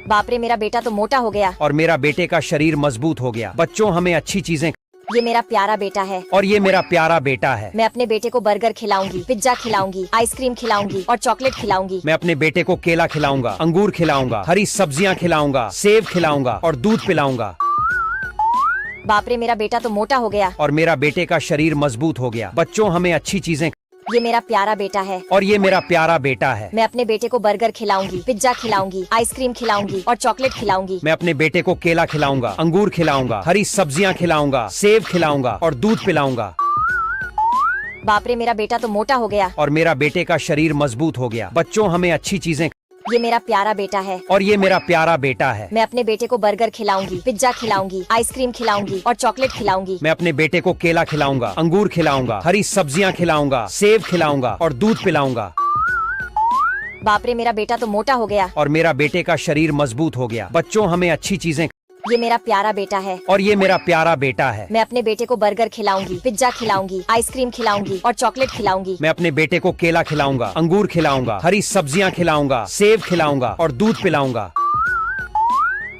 बाप रे, मेरा बेटा तो मोटा हो गया। और मेरा बेटे का शरीर मजबूत हो गया। बच्चों, हमें अच्छी चीजें। ये मेरा प्यारा बेटा है और ये मेरा प्यारा बेटा है। मैं अपने बेटे को बर्गर खिलाऊंगी, पिज्जा खिलाऊंगी, आइसक्रीम खिलाऊंगी और चॉकलेट खिलाऊंगी। मैं अपने बेटे को केला खिलाऊंगा, अंगूर खिलाऊंगा, हरी सब्जियां खिलाऊंगा, सेब खिलाऊंगा और दूध पिलाऊंगा। बाप रे, मेरा बेटा तो मोटा हो गया। और मेरा बेटे का शरीर मजबूत हो गया। बच्चों, हमें अच्छी चीजें। ये मेरा प्यारा बेटा है और ये मेरा प्यारा बेटा है। मैं अपने बेटे को बर्गर खिलाऊंगी, पिज्जा खिलाऊंगी, आइसक्रीम खिलाऊंगी और चॉकलेट खिलाऊंगी। मैं अपने बेटे को केला खिलाऊंगा, अंगूर खिलाऊंगा, हरी सब्जियां खिलाऊंगा, सेब खिलाऊंगा और दूध पिलाऊंगा। बाप रे, मेरा बेटा तो मोटा हो गया। और मेरा बेटे का शरीर मजबूत हो गया। बच्चों, हमें अच्छी चीजें। ये मेरा प्यारा बेटा है और ये मेरा प्यारा बेटा है। मैं अपने बेटे को बर्गर खिलाऊंगी, पिज्जा खिलाऊंगी, आइसक्रीम खिलाऊंगी और चॉकलेट खिलाऊंगी। मैं अपने बेटे को केला खिलाऊंगा, अंगूर खिलाऊंगा, हरी सब्जियां खिलाऊंगा, सेब खिलाऊंगा और दूध पिलाऊंगा। बाप रे, मेरा बेटा तो मोटा हो गया। और मेरा बेटे का शरीर मजबूत हो गया। बच्चों, हमें अच्छी चीजें। ये मेरा प्यारा बेटा है और ये मेरा प्यारा बेटा है। मैं अपने बेटे को बर्गर खिलाऊंगी, पिज्जा खिलाऊंगी, आइसक्रीम खिलाऊंगी और चॉकलेट खिलाऊंगी। मैं अपने बेटे को केला खिलाऊंगा, अंगूर खिलाऊंगा, हरी सब्जियां खिलाऊंगा, सेब खिलाऊंगा और दूध पिलाऊंगा।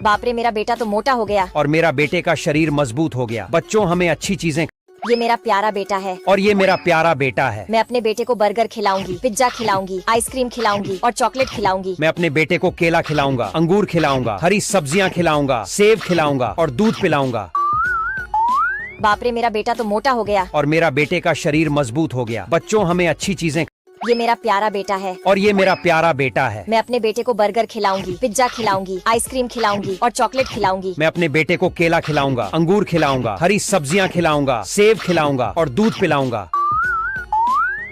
बाप रे, मेरा बेटा तो मोटा हो गया। और मेरा बेटे का शरीर मजबूत हो गया। बच्चों, हमें अच्छी चीजें। ये मेरा प्यारा बेटा है और ये मेरा प्यारा बेटा है। मैं अपने बेटे को बर्गर खिलाऊंगी, पिज्जा खिलाऊंगी, आइसक्रीम खिलाऊंगी और चॉकलेट खिलाऊंगी। मैं अपने बेटे को केला खिलाऊंगा, अंगूर खिलाऊंगा, हरी सब्जियां खिलाऊंगा, सेब खिलाऊंगा और दूध पिलाऊंगा। बाप रे मेरा बेटा तो मोटा हो गया। और मेरा बेटे का शरीर मजबूत हो गया। बच्चों हमें अच्छी चीजें। ये मेरा प्यारा बेटा है। और ये मेरा प्यारा बेटा है। मैं अपने बेटे को बर्गर खिलाऊंगी, पिज्जा खिलाऊंगी, आइसक्रीम खिलाऊंगी और चॉकलेट खिलाऊंगी। मैं अपने बेटे को केला खिलाऊंगा, अंगूर खिलाऊंगा, हरी सब्जियां खिलाऊंगा, सेब खिलाऊंगा और दूध पिलाऊंगा।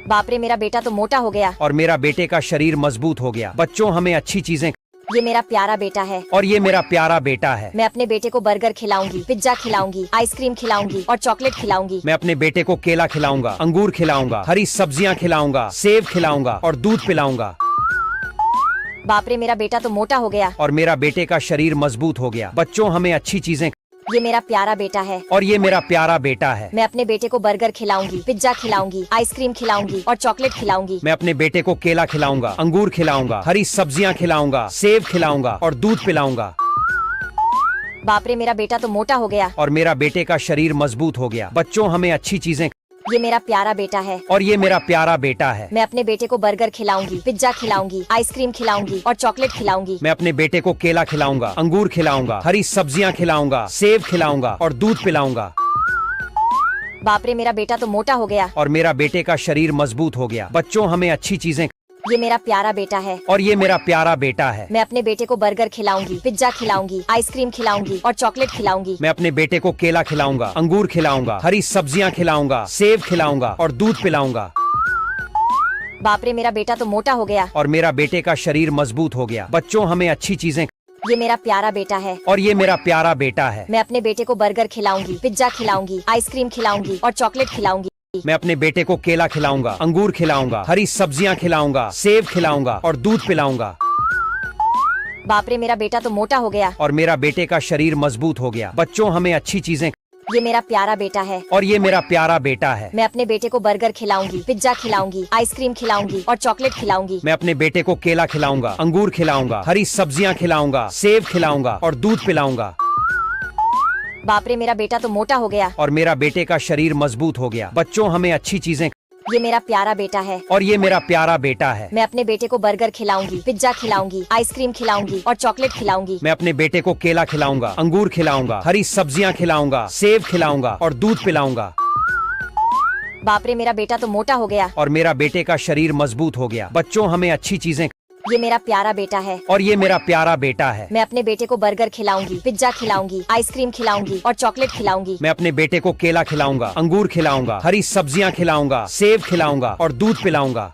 बाप रे मेरा बेटा तो मोटा हो गया। और मेरा बेटे का शरीर मजबूत हो गया। बच्चों हमें अच्छी चीजें। ये मेरा प्यारा बेटा है। और ये मेरा प्यारा बेटा है। मैं अपने बेटे को बर्गर खिलाऊंगी, पिज्जा खिलाऊंगी, आइसक्रीम खिलाऊंगी और चॉकलेट खिलाऊंगी। मैं अपने बेटे को केला खिलाऊंगा, अंगूर खिलाऊंगा, हरी सब्जियां खिलाऊंगा, सेब खिलाऊंगा और दूध पिलाऊंगा। बाप रे मेरा बेटा तो मोटा हो गया। और मेरा बेटे का शरीर मजबूत हो गया। बच्चों हमें अच्छी चीजें। ये मेरा प्यारा बेटा है। और ये मेरा प्यारा बेटा है। मैं अपने बेटे को बर्गर खिलाऊंगी, पिज्जा खिलाऊंगी, आइसक्रीम खिलाऊंगी और चॉकलेट खिलाऊंगी। मैं अपने बेटे को केला खिलाऊंगा, अंगूर खिलाऊंगा, हरी सब्जियां खिलाऊंगा, सेब खिलाऊंगा और दूध पिलाऊंगा। बाप रे मेरा बेटा तो मोटा हो गया। और मेरा बेटे का शरीर मजबूत हो गया। बच्चों हमें अच्छी चीजें। ये मेरा प्यारा बेटा है। और ये मेरा प्यारा बेटा है। मैं अपने बेटे को बर्गर खिलाऊंगी, पिज्जा खिलाऊंगी, आइसक्रीम खिलाऊंगी और चॉकलेट खिलाऊंगी। मैं अपने बेटे को केला खिलाऊंगा, अंगूर खिलाऊंगा, हरी सब्जियां खिलाऊंगा, सेब खिलाऊंगा और दूध पिलाऊंगा। बाप रे मेरा बेटा तो मोटा हो गया। और मेरा बेटे का शरीर मजबूत हो गया। बच्चों हमें अच्छी चीजें। ये मेरा प्यारा बेटा है। और ये मेरा प्यारा बेटा है। मैं अपने बेटे को बर्गर खिलाऊंगी, पिज्जा खिलाऊंगी, आइसक्रीम खिलाऊंगी और चॉकलेट खिलाऊंगी। मैं अपने बेटे को केला खिलाऊंगा, अंगूर खिलाऊंगा, हरी सब्जियां खिलाऊंगा, सेब खिलाऊंगा और दूध पिलाऊंगा। बाप रे मेरा बेटा तो मोटा हो गया। और मेरा बेटे का शरीर मजबूत हो गया। बच्चों हमें अच्छी चीजें। ये मेरा प्यारा बेटा है। और ये मेरा प्यारा बेटा है। मैं अपने बेटे को बर्गर खिलाऊंगी, पिज्जा खिलाऊंगी, आइसक्रीम खिलाऊंगी और चॉकलेट खिलाऊंगी। मैं अपने बेटे को केला खिलाऊंगा, अंगूर खिलाऊंगा, हरी सब्जियां खिलाऊंगा, सेब खिलाऊंगा और दूध पिलाऊंगा। बाप रे मेरा बेटा तो मोटा हो गया। और मेरा बेटे का शरीर मजबूत हो गया। बच्चों हमें अच्छी चीजें। ये मेरा प्यारा बेटा है। और ये मेरा प्यारा बेटा है। मैं अपने बेटे को बर्गर खिलाऊंगी, पिज्जा खिलाऊंगी, आइसक्रीम खिलाऊंगी और चॉकलेट खिलाऊंगी। मैं अपने बेटे को केला खिलाऊंगा, अंगूर खिलाऊंगा, हरी सब्जियां खिलाऊंगा, सेब खिलाऊंगा और दूध पिलाऊंगा। बाप रे मेरा बेटा तो मोटा हो गया। और मेरा बेटे का शरीर मजबूत हो गया। बच्चों हमें अच्छी चीजें। ये मेरा प्यारा बेटा है। और ये मेरा प्यारा बेटा है। मैं अपने बेटे को बर्गर खिलाऊंगी, पिज्जा खिलाऊंगी, आइसक्रीम खिलाऊंगी और चॉकलेट खिलाऊंगी। मैं अपने बेटे को केला खिलाऊंगा, अंगूर खिलाऊंगा, हरी सब्जियां खिलाऊंगा, सेब खिलाऊंगा और दूध पिलाऊंगा। बाप रे मेरा बेटा तो मोटा हो गया। और मेरा बेटे का शरीर मजबूत हो गया। बच्चों हमें अच्छी चीजें। ये मेरा प्यारा बेटा है। और ये मेरा प्यारा बेटा है। मैं अपने बेटे को बर्गर खिलाऊंगी, पिज्जा खिलाऊंगी, आइसक्रीम खिलाऊंगी और चॉकलेट खिलाऊंगी। मैं अपने बेटे को केला खिलाऊंगा, अंगूर खिलाऊंगा, हरी सब्जियां खिलाऊंगा, सेब खिलाऊंगा और दूध पिलाऊंगा।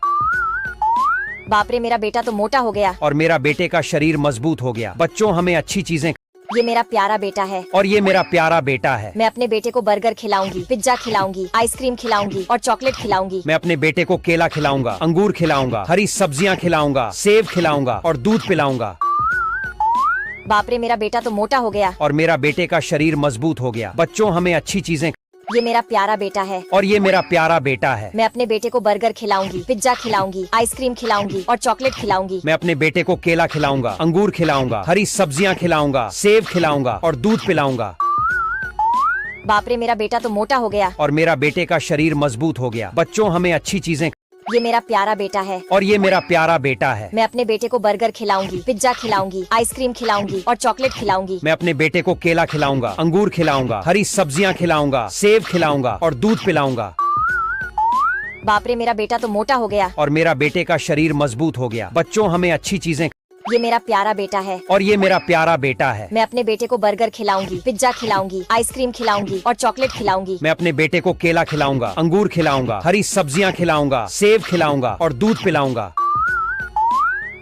बाप रे मेरा बेटा तो मोटा हो गया। और मेरा बेटे का शरीर मजबूत हो गया। बच्चों हमें अच्छी चीजें। ये मेरा प्यारा बेटा है। और ये मेरा प्यारा बेटा है। मैं अपने बेटे को बर्गर खिलाऊंगी, पिज्जा खिलाऊंगी, आइसक्रीम खिलाऊंगी और चॉकलेट खिलाऊंगी। मैं अपने बेटे को केला खिलाऊंगा, अंगूर खिलाऊंगा, हरी सब्जियां खिलाऊंगा, सेब खिलाऊंगा और दूध पिलाऊंगा। बाप रे मेरा बेटा तो मोटा हो गया। और मेरा बेटे का शरीर मजबूत हो गया। बच्चों हमें अच्छी चीजें। ये मेरा प्यारा बेटा है। और ये मेरा प्यारा बेटा है। मैं अपने बेटे को बर्गर खिलाऊंगी, पिज्जा खिलाऊंगी, आइसक्रीम खिलाऊंगी और चॉकलेट खिलाऊंगी। मैं अपने बेटे को केला खिलाऊंगा, अंगूर खिलाऊंगा, हरी सब्जियां खिलाऊंगा, सेब खिलाऊंगा और दूध पिलाऊंगा। बाप रे मेरा बेटा तो मोटा हो गया। और मेरा बेटे का शरीर मजबूत हो गया। बच्चों हमें अच्छी चीजें। ये मेरा प्यारा बेटा है। और ये मेरा प्यारा बेटा है। मैं अपने बेटे को बर्गर खिलाऊंगी, पिज्जा खिलाऊंगी, आइसक्रीम खिलाऊंगी और चॉकलेट खिलाऊंगी। मैं अपने बेटे को केला खिलाऊंगा, अंगूर खिलाऊंगा, हरी सब्जियां खिलाऊंगा, सेब खिलाऊंगा और दूध पिलाऊंगा। बाप रे मेरा बेटा तो मोटा हो गया। और मेरा बेटे का शरीर मजबूत हो गया। बच्चों हमें अच्छी चीजें। ये मेरा प्यारा बेटा है। और ये मेरा प्यारा बेटा है। मैं अपने बेटे को बर्गर खिलाऊंगी, पिज्जा खिलाऊंगी, आइसक्रीम खिलाऊंगी और चॉकलेट खिलाऊंगी। मैं अपने बेटे को केला खिलाऊंगा, अंगूर खिलाऊंगा, हरी सब्जियां खिलाऊंगा, सेब खिलाऊंगा और दूध पिलाऊंगा।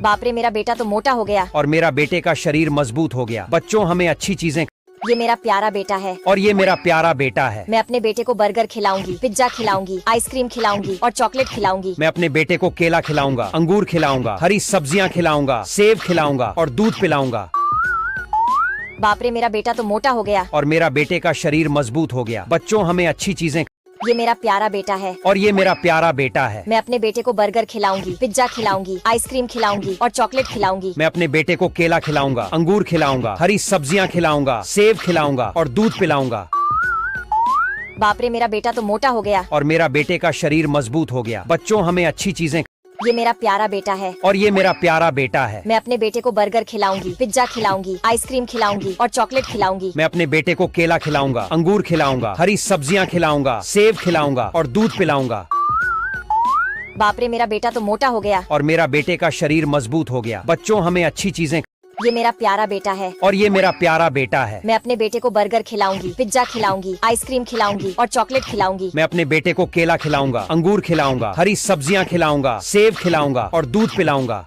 बाप रे मेरा बेटा तो मोटा हो गया। और मेरा बेटे का शरीर मजबूत हो गया। बच्चों हमें अच्छी चीजें। ये मेरा प्यारा बेटा है। और ये मेरा प्यारा बेटा है। मैं अपने बेटे को बर्गर खिलाऊंगी, पिज्जा खिलाऊंगी, आइसक्रीम खिलाऊंगी और चॉकलेट खिलाऊंगी। मैं अपने बेटे को केला खिलाऊंगा, अंगूर खिलाऊंगा, हरी सब्जियां खिलाऊंगा, सेब खिलाऊंगा और दूध पिलाऊंगा। बाप रे मेरा बेटा तो मोटा हो गया। और मेरा बेटे का शरीर मजबूत हो गया। बच्चों हमें अच्छी चीजें। ये मेरा प्यारा बेटा है। और ये मेरा प्यारा बेटा है। मैं अपने बेटे को बर्गर खिलाऊंगी, पिज्जा खिलाऊंगी, आइसक्रीम खिलाऊंगी और चॉकलेट खिलाऊंगी। मैं अपने बेटे को केला खिलाऊंगा, अंगूर खिलाऊंगा, हरी सब्जियां खिलाऊंगा, सेब खिलाऊंगा और दूध पिलाऊंगा। बाप रे मेरा बेटा तो मोटा हो गया। और मेरा बेटे का शरीर मजबूत हो गया। बच्चों हमें अच्छी चीजें। ये मेरा प्यारा बेटा है और ये मेरा प्यारा बेटा है। मैं अपने बेटे को बर्गर खिलाऊंगी, पिज्जा खिलाऊंगी, आइसक्रीम खिलाऊंगी और चॉकलेट खिलाऊंगी। मैं अपने बेटे को केला खिलाऊंगा, अंगूर खिलाऊंगा, हरी सब्जियां खिलाऊंगा, सेब खिलाऊंगा और दूध पिलाऊंगा। बाप रे, मेरा बेटा तो मोटा हो गया और मेरा बेटे का शरीर मजबूत हो गया। बच्चों, हमें अच्छी चीजें। ये मेरा प्यारा बेटा है और ये मेरा प्यारा बेटा है। मैं अपने बेटे को बर्गर खिलाऊंगी, पिज्जा खिलाऊंगी, आइसक्रीम खिलाऊंगी और चॉकलेट खिलाऊंगी। मैं अपने बेटे को केला खिलाऊंगा, अंगूर खिलाऊंगा, हरी सब्जियां खिलाऊंगा, सेब खिलाऊंगा और दूध पिलाऊंगा।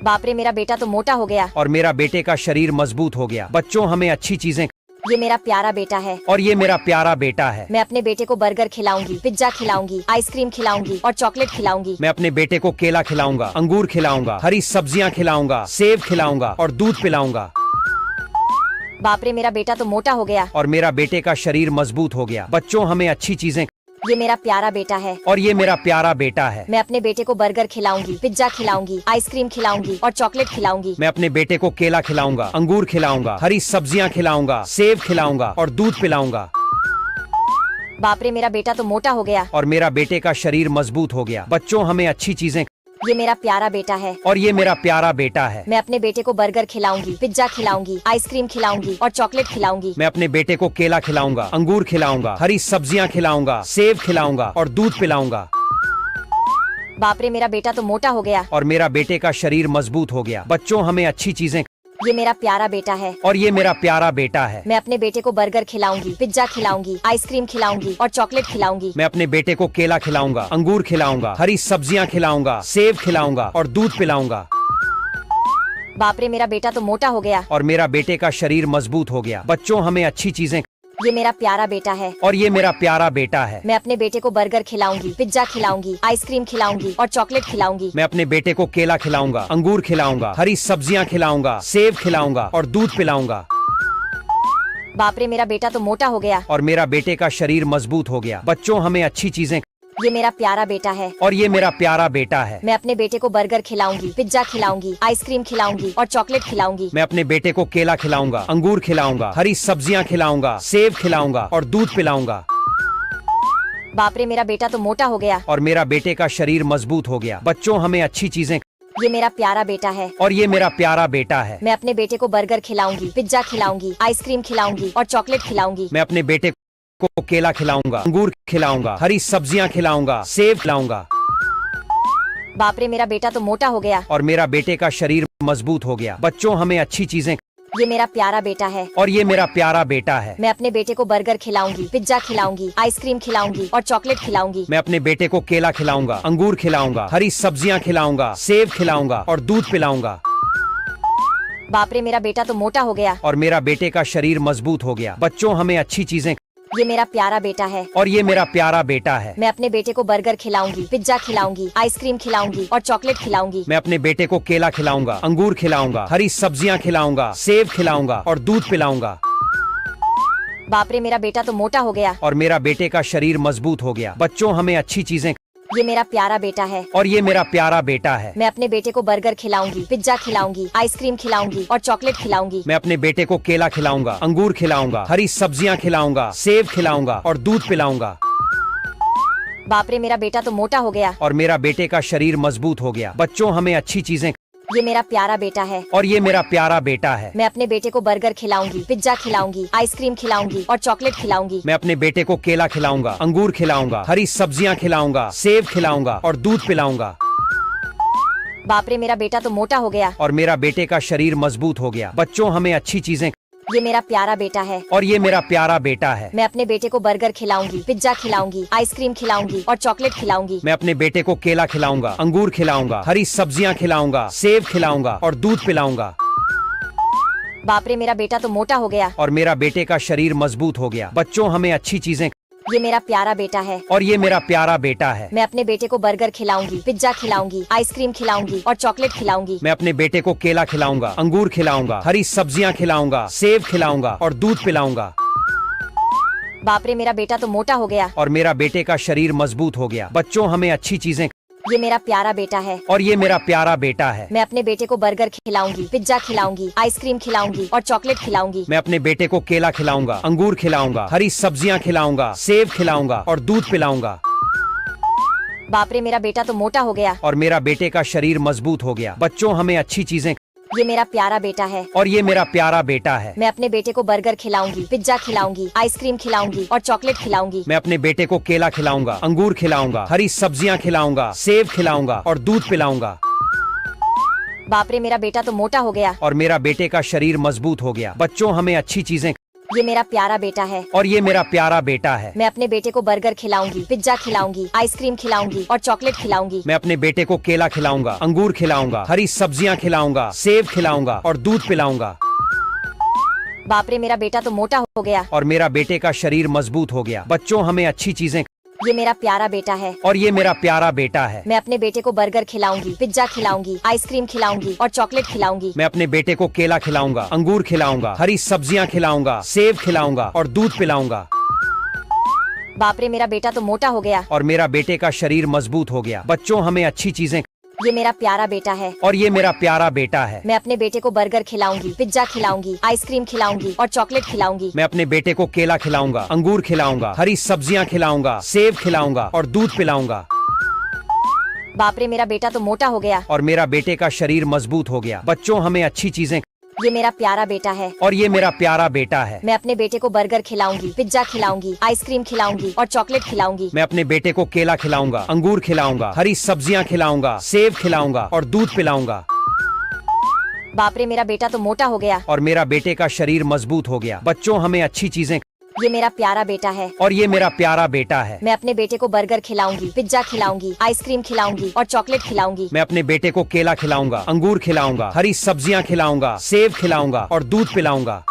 बाप रे, मेरा बेटा तो मोटा हो गया और मेरा बेटे का शरीर मजबूत हो गया। बच्चों, हमें अच्छी चीजें। ये मेरा प्यारा बेटा है और ये मेरा प्यारा बेटा है। मैं अपने बेटे को बर्गर खिलाऊंगी, पिज्जा खिलाऊंगी, आइसक्रीम खिलाऊंगी और चॉकलेट खिलाऊंगी। मैं अपने बेटे को केला खिलाऊंगा, अंगूर खिलाऊंगा, हरी सब्जियां खिलाऊंगा, सेब खिलाऊंगा और दूध पिलाऊंगा। बाप रे, मेरा बेटा तो मोटा हो गया और मेरा बेटे का शरीर मजबूत हो गया। बच्चों, हमें अच्छी चीजें। ये मेरा प्यारा बेटा है और ये मेरा प्यारा बेटा है। मैं अपने बेटे को बर्गर खिलाऊंगी, पिज्जा खिलाऊंगी, आइसक्रीम खिलाऊंगी और चॉकलेट खिलाऊंगी। मैं अपने बेटे को केला खिलाऊंगा, अंगूर खिलाऊंगा, हरी सब्जियां खिलाऊंगा, सेब खिलाऊंगा और दूध पिलाऊंगा। बाप रे, मेरा बेटा तो मोटा हो गया और मेरा बेटे का शरीर मजबूत हो गया। बच्चों, हमें अच्छी चीजें। ये मेरा प्यारा बेटा है और ये मेरा प्यारा बेटा है। मैं अपने बेटे को बर्गर खिलाऊंगी, पिज्जा खिलाऊंगी, आइसक्रीम खिलाऊंगी और चॉकलेट खिलाऊंगी। मैं अपने बेटे को केला खिलाऊंगा, अंगूर खिलाऊंगा, हरी सब्जियां खिलाऊंगा, सेब खिलाऊंगा और दूध पिलाऊंगा। बाप रे, मेरा बेटा तो मोटा हो गया और मेरा बेटे का शरीर मजबूत हो गया। बच्चों, हमें अच्छी चीजें। ये मेरा प्यारा बेटा है और ये मेरा प्यारा बेटा है। मैं अपने बेटे को बर्गर खिलाऊंगी, पिज्जा खिलाऊंगी, आइसक्रीम खिलाऊंगी और चॉकलेट खिलाऊंगी। मैं अपने बेटे को केला खिलाऊंगा, अंगूर खिलाऊंगा, हरी सब्जियां खिलाऊंगा, सेब खिलाऊंगा और दूध पिलाऊंगा। बाप रे, मेरा बेटा तो मोटा हो गया और मेरा बेटे का शरीर मजबूत हो गया। बच्चों, हमें अच्छी चीजें। ये मेरा प्यारा बेटा है और ये मेरा प्यारा बेटा है। मैं अपने बेटे को बर्गर खिलाऊंगी, पिज्जा खिलाऊंगी, आइसक्रीम खिलाऊंगी और चॉकलेट खिलाऊंगी। मैं अपने बेटे को केला खिलाऊंगा, अंगूर खिलाऊंगा, हरी सब्जियां खिलाऊंगा, सेब खिलाऊंगा और दूध पिलाऊंगा। बाप रे, मेरा बेटा तो मोटा हो गया और मेरा बेटे का शरीर मजबूत हो गया। बच्चों, हमें अच्छी चीजें। ये मेरा प्यारा बेटा है और ये मेरा प्यारा बेटा है। मैं अपने बेटे को बर्गर खिलाऊंगी, पिज्जा खिलाऊंगी, आइसक्रीम खिलाऊंगी और चॉकलेट खिलाऊंगी। मैं अपने बेटे को केला खिलाऊंगा, अंगूर खिलाऊंगा, हरी सब्जियां खिलाऊंगा, सेब खिलाऊंगा और दूध पिलाऊंगा। बाप रे, मेरा बेटा तो मोटा हो गया और मेरा बेटे का शरीर मजबूत हो गया। बच्चों, हमें अच्छी चीजें। ये मेरा प्यारा बेटा है और ये मेरा प्यारा बेटा है। मैं अपने बेटे को बर्गर खिलाऊंगी, पिज्जा खिलाऊंगी, आइसक्रीम खिलाऊंगी और चॉकलेट खिलाऊंगी। मैं अपने बेटे को केला खिलाऊंगा, अंगूर खिलाऊंगा, हरी सब्जियां खिलाऊंगा, सेब खिलाऊंगा। बाप रे, मेरा बेटा तो मोटा हो गया और मेरा बेटे का शरीर मजबूत हो गया। बच्चों, हमें अच्छी चीजें। ये मेरा प्यारा बेटा है और ये मेरा प्यारा बेटा है। मैं अपने बेटे को बर्गर खिलाऊंगी, पिज्जा खिलाऊंगी, आइसक्रीम खिलाऊंगी और चॉकलेट खिलाऊंगी। मैं अपने बेटे को केला खिलाऊंगा, अंगूर खिलाऊंगा, हरी सब्जियां खिलाऊंगा, सेब खिलाऊंगा और दूध पिलाऊंगा। बाप रे, मेरा बेटा तो मोटा हो गया और मेरा बेटे का शरीर मजबूत हो गया। बच्चों, हमें अच्छी चीजें। ये मेरा प्यारा बेटा है और ये मेरा प्यारा बेटा है। मैं अपने बेटे को बर्गर खिलाऊंगी, पिज्जा खिलाऊंगी, आइसक्रीम खिलाऊंगी और चॉकलेट खिलाऊंगी। मैं अपने बेटे को केला खिलाऊंगा, अंगूर खिलाऊंगा, हरी सब्जियां खिलाऊंगा, सेब खिलाऊंगा और दूध पिलाऊंगा। बाप रे, मेरा बेटा तो मोटा हो गया और मेरा बेटे का शरीर मजबूत हो गया। बच्चों, हमें अच्छी चीजें। ये मेरा प्यारा बेटा है और ये मेरा प्यारा बेटा है। मैं अपने बेटे को बर्गर खिलाऊंगी, पिज्जा खिलाऊंगी, आइसक्रीम खिलाऊंगी और चॉकलेट खिलाऊंगी। मैं अपने बेटे को केला खिलाऊंगा, अंगूर खिलाऊंगा, हरी सब्जियां खिलाऊंगा, सेब खिलाऊंगा और दूध पिलाऊंगा। बाप रे, मेरा बेटा तो मोटा हो गया और मेरा बेटे का शरीर मजबूत हो गया। बच्चों, हमें अच्छी चीजें। ये मेरा प्यारा बेटा है और ये मेरा प्यारा बेटा है। मैं अपने बेटे को बर्गर खिलाऊंगी, पिज्जा खिलाऊंगी, आइसक्रीम खिलाऊंगी और चॉकलेट खिलाऊंगी। मैं अपने बेटे को केला खिलाऊंगा, अंगूर खिलाऊंगा, हरी सब्जियां खिलाऊंगा, सेब खिलाऊंगा और दूध पिलाऊंगा। बाप रे, मेरा बेटा तो मोटा हो गया और मेरा बेटे का शरीर मजबूत हो गया। बच्चों, हमें अच्छी चीजें। ये मेरा प्यारा बेटा है और ये मेरा प्यारा बेटा है। मैं अपने बेटे को बर्गर खिलाऊंगी, पिज्जा खिलाऊंगी, आइसक्रीम खिलाऊंगी और चॉकलेट खिलाऊंगी। मैं अपने बेटे को केला खिलाऊंगा, अंगूर खिलाऊंगा, हरी सब्जियां खिलाऊंगा, सेब खिलाऊंगा और दूध पिलाऊंगा। बाप रे, मेरा बेटा तो मोटा हो गया और मेरा बेटे का शरीर मजबूत हो गया। बच्चों, हमें अच्छी चीजें। ये मेरा प्यारा बेटा है और ये मेरा प्यारा बेटा है। मैं अपने बेटे को बर्गर खिलाऊंगी, पिज्जा खिलाऊंगी, आइसक्रीम खिलाऊंगी और चॉकलेट खिलाऊंगी। मैं अपने बेटे को केला खिलाऊंगा, अंगूर खिलाऊंगा, हरी सब्जियां खिलाऊंगा, सेब खिलाऊंगा और दूध पिलाऊंगा। बाप रे, मेरा बेटा तो मोटा हो गया और मेरा बेटे का शरीर मजबूत हो गया। बच्चों, हमें अच्छी चीजें। ये मेरा प्यारा बेटा है और ये मेरा प्यारा बेटा है। मैं अपने बेटे को बर्गर खिलाऊंगी, पिज्जा खिलाऊंगी, आइसक्रीम खिलाऊंगी और चॉकलेट खिलाऊंगी। मैं अपने बेटे को केला खिलाऊंगा, अंगूर खिलाऊंगा, हरी सब्जियां खिलाऊंगा, सेब खिलाऊंगा और दूध पिलाऊंगा। बाप रे मेरा बेटा तो मोटा हो गया। और मेरा बेटे का शरीर मजबूत हो गया। बच्चों हमें अच्छी चीजें। ये मेरा प्यारा बेटा है। और ये मेरा प्यारा बेटा है। मैं अपने बेटे को बर्गर खिलाऊंगी, पिज्जा खिलाऊंगी, आइसक्रीम खिलाऊंगी और चॉकलेट खिलाऊंगी। मैं अपने बेटे को केला खिलाऊंगा, अंगूर खिलाऊंगा, हरी सब्जियां खिलाऊंगा, सेब खिलाऊंगा और दूध पिलाऊंगा। बाप रे मेरा बेटा तो मोटा हो गया। और मेरा बेटे का शरीर मजबूत हो गया। बच्चों हमें अच्छी चीजें। ये मेरा प्यारा बेटा है। और ये मेरा प्यारा बेटा है। मैं अपने बेटे को बर्गर खिलाऊंगी, पिज्जा खिलाऊंगी, आइसक्रीम खिलाऊंगी और चॉकलेट खिलाऊंगी। मैं अपने बेटे को केला खिलाऊंगा, अंगूर खिलाऊंगा, हरी सब्जियां खिलाऊंगा, सेब खिलाऊंगा और दूध पिलाऊंगा। बाप रे मेरा बेटा तो मोटा हो गया। और मेरा बेटे का शरीर मजबूत हो गया। बच्चों हमें अच्छी चीजें। ये मेरा प्यारा बेटा है। और ये मेरा प्यारा बेटा है। मैं अपने बेटे को बर्गर खिलाऊंगी, पिज्जा खिलाऊंगी, आइसक्रीम खिलाऊंगी और चॉकलेट खिलाऊंगी। मैं अपने बेटे को केला खिलाऊंगा, अंगूर खिलाऊंगा, हरी सब्जियां खिलाऊंगा, सेब खिलाऊंगा और दूध पिलाऊंगा। बाप रे मेरा बेटा तो मोटा हो गया। और मेरा बेटे का शरीर मजबूत हो गया। बच्चों हमें अच्छी चीजें। ये मेरा प्यारा बेटा है। और ये मेरा प्यारा बेटा है। मैं अपने बेटे को बर्गर खिलाऊंगी, पिज्जा खिलाऊंगी, आइसक्रीम खिलाऊंगी और चॉकलेट खिलाऊंगी। मैं अपने बेटे को केला खिलाऊंगा, अंगूर खिलाऊंगा, हरी सब्जियां खिलाऊंगा, सेब खिलाऊंगा और दूध पिलाऊंगा। बाप रे मेरा बेटा तो मोटा हो गया। और मेरा बेटे का शरीर मजबूत हो गया। बच्चों हमें अच्छी चीजें। ये मेरा प्यारा बेटा है। और ये मेरा प्यारा बेटा है। मैं अपने बेटे को बर्गर खिलाऊंगी, पिज्जा खिलाऊंगी, आइसक्रीम खिलाऊंगी और चॉकलेट खिलाऊंगी। मैं अपने बेटे को केला खिलाऊंगा, अंगूर खिलाऊंगा, हरी सब्जियां खिलाऊंगा, सेब खिलाऊंगा और दूध पिलाऊंगा। बाप रे मेरा बेटा तो मोटा हो गया। और मेरा बेटे का शरीर मजबूत हो गया। बच्चों हमें अच्छी चीजें। ये मेरा प्यारा बेटा है। और ये मेरा प्यारा बेटा है। मैं अपने बेटे को बर्गर खिलाऊंगी, पिज्जा खिलाऊंगी, आइसक्रीम खिलाऊंगी और चॉकलेट खिलाऊंगी। मैं अपने बेटे को केला खिलाऊंगा, अंगूर खिलाऊंगा, हरी सब्जियां खिलाऊंगा, सेब खिलाऊंगा और दूध पिलाऊंगा।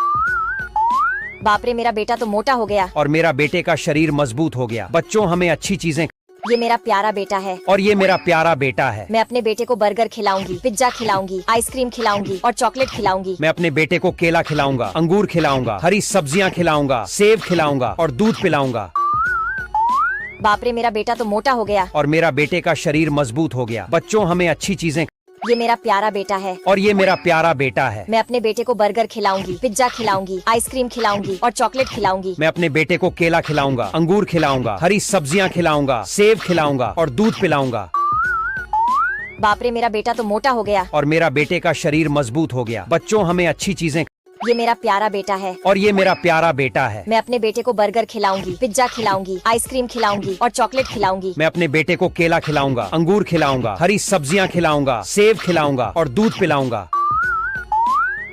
बाप रे मेरा बेटा तो मोटा हो गया। और मेरा बेटे का शरीर मजबूत हो गया। बच्चों हमें अच्छी चीजें। ये मेरा प्यारा बेटा है। और ये मेरा प्यारा बेटा है। मैं अपने बेटे को बर्गर खिलाऊंगी, पिज्जा खिलाऊंगी, आइसक्रीम खिलाऊंगी और चॉकलेट खिलाऊंगी। मैं अपने बेटे को केला खिलाऊंगा, अंगूर खिलाऊंगा, हरी सब्जियां खिलाऊंगा, सेब खिलाऊंगा और दूध पिलाऊंगा। बाप रे मेरा बेटा तो मोटा हो गया। और मेरा बेटे का शरीर मजबूत हो गया। बच्चों हमें अच्छी चीजें। ये मेरा प्यारा बेटा है। और ये मेरा प्यारा बेटा है। मैं अपने बेटे को बर्गर खिलाऊंगी, पिज्जा खिलाऊंगी, आइसक्रीम खिलाऊंगी और चॉकलेट खिलाऊंगी। मैं अपने बेटे को केला खिलाऊंगा, अंगूर खिलाऊंगा, हरी सब्जियां खिलाऊंगा, सेब खिलाऊंगा और दूध पिलाऊंगा। बाप रे मेरा बेटा तो मोटा हो गया। और मेरा बेटे का शरीर मजबूत हो गया। बच्चों हमें अच्छी चीजें। ये मेरा प्यारा बेटा है। और ये मेरा प्यारा बेटा है। मैं अपने बेटे को बर्गर खिलाऊंगी, पिज्जा खिलाऊंगी, आइसक्रीम खिलाऊंगी और चॉकलेट खिलाऊंगी। मैं अपने बेटे को केला खिलाऊंगा, अंगूर खिलाऊंगा, हरी सब्जियां खिलाऊंगा, सेब खिलाऊंगा और दूध पिलाऊंगा।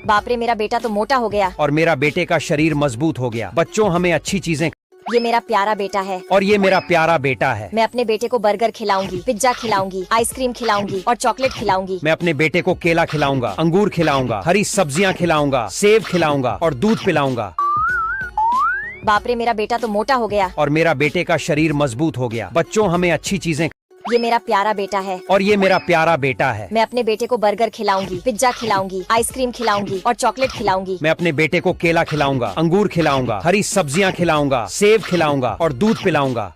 बाप रे मेरा बेटा तो मोटा हो गया। और मेरा बेटे का शरीर मजबूत हो गया। बच्चों हमें अच्छी चीजें। ये मेरा प्यारा बेटा है। और ये मेरा प्यारा बेटा है। मैं अपने बेटे को बर्गर खिलाऊंगी, पिज्जा खिलाऊंगी, आइसक्रीम खिलाऊंगी और चॉकलेट खिलाऊंगी। मैं अपने बेटे को केला खिलाऊंगा, अंगूर खिलाऊंगा, हरी सब्जियां खिलाऊंगा, सेब खिलाऊंगा और दूध पिलाऊंगा। बाप रे मेरा बेटा तो मोटा हो गया। और मेरा बेटे का शरीर मजबूत हो गया। बच्चों हमें अच्छी चीजें। ये मेरा प्यारा बेटा है। और ये मेरा प्यारा बेटा है। मैं अपने बेटे को बर्गर खिलाऊंगी, पिज्जा खिलाऊंगी, आइसक्रीम खिलाऊंगी और चॉकलेट खिलाऊंगी। मैं अपने बेटे को केला खिलाऊंगा, अंगूर खिलाऊंगा, हरी सब्जियां खिलाऊंगा, सेब खिलाऊंगा और दूध पिलाऊंगा।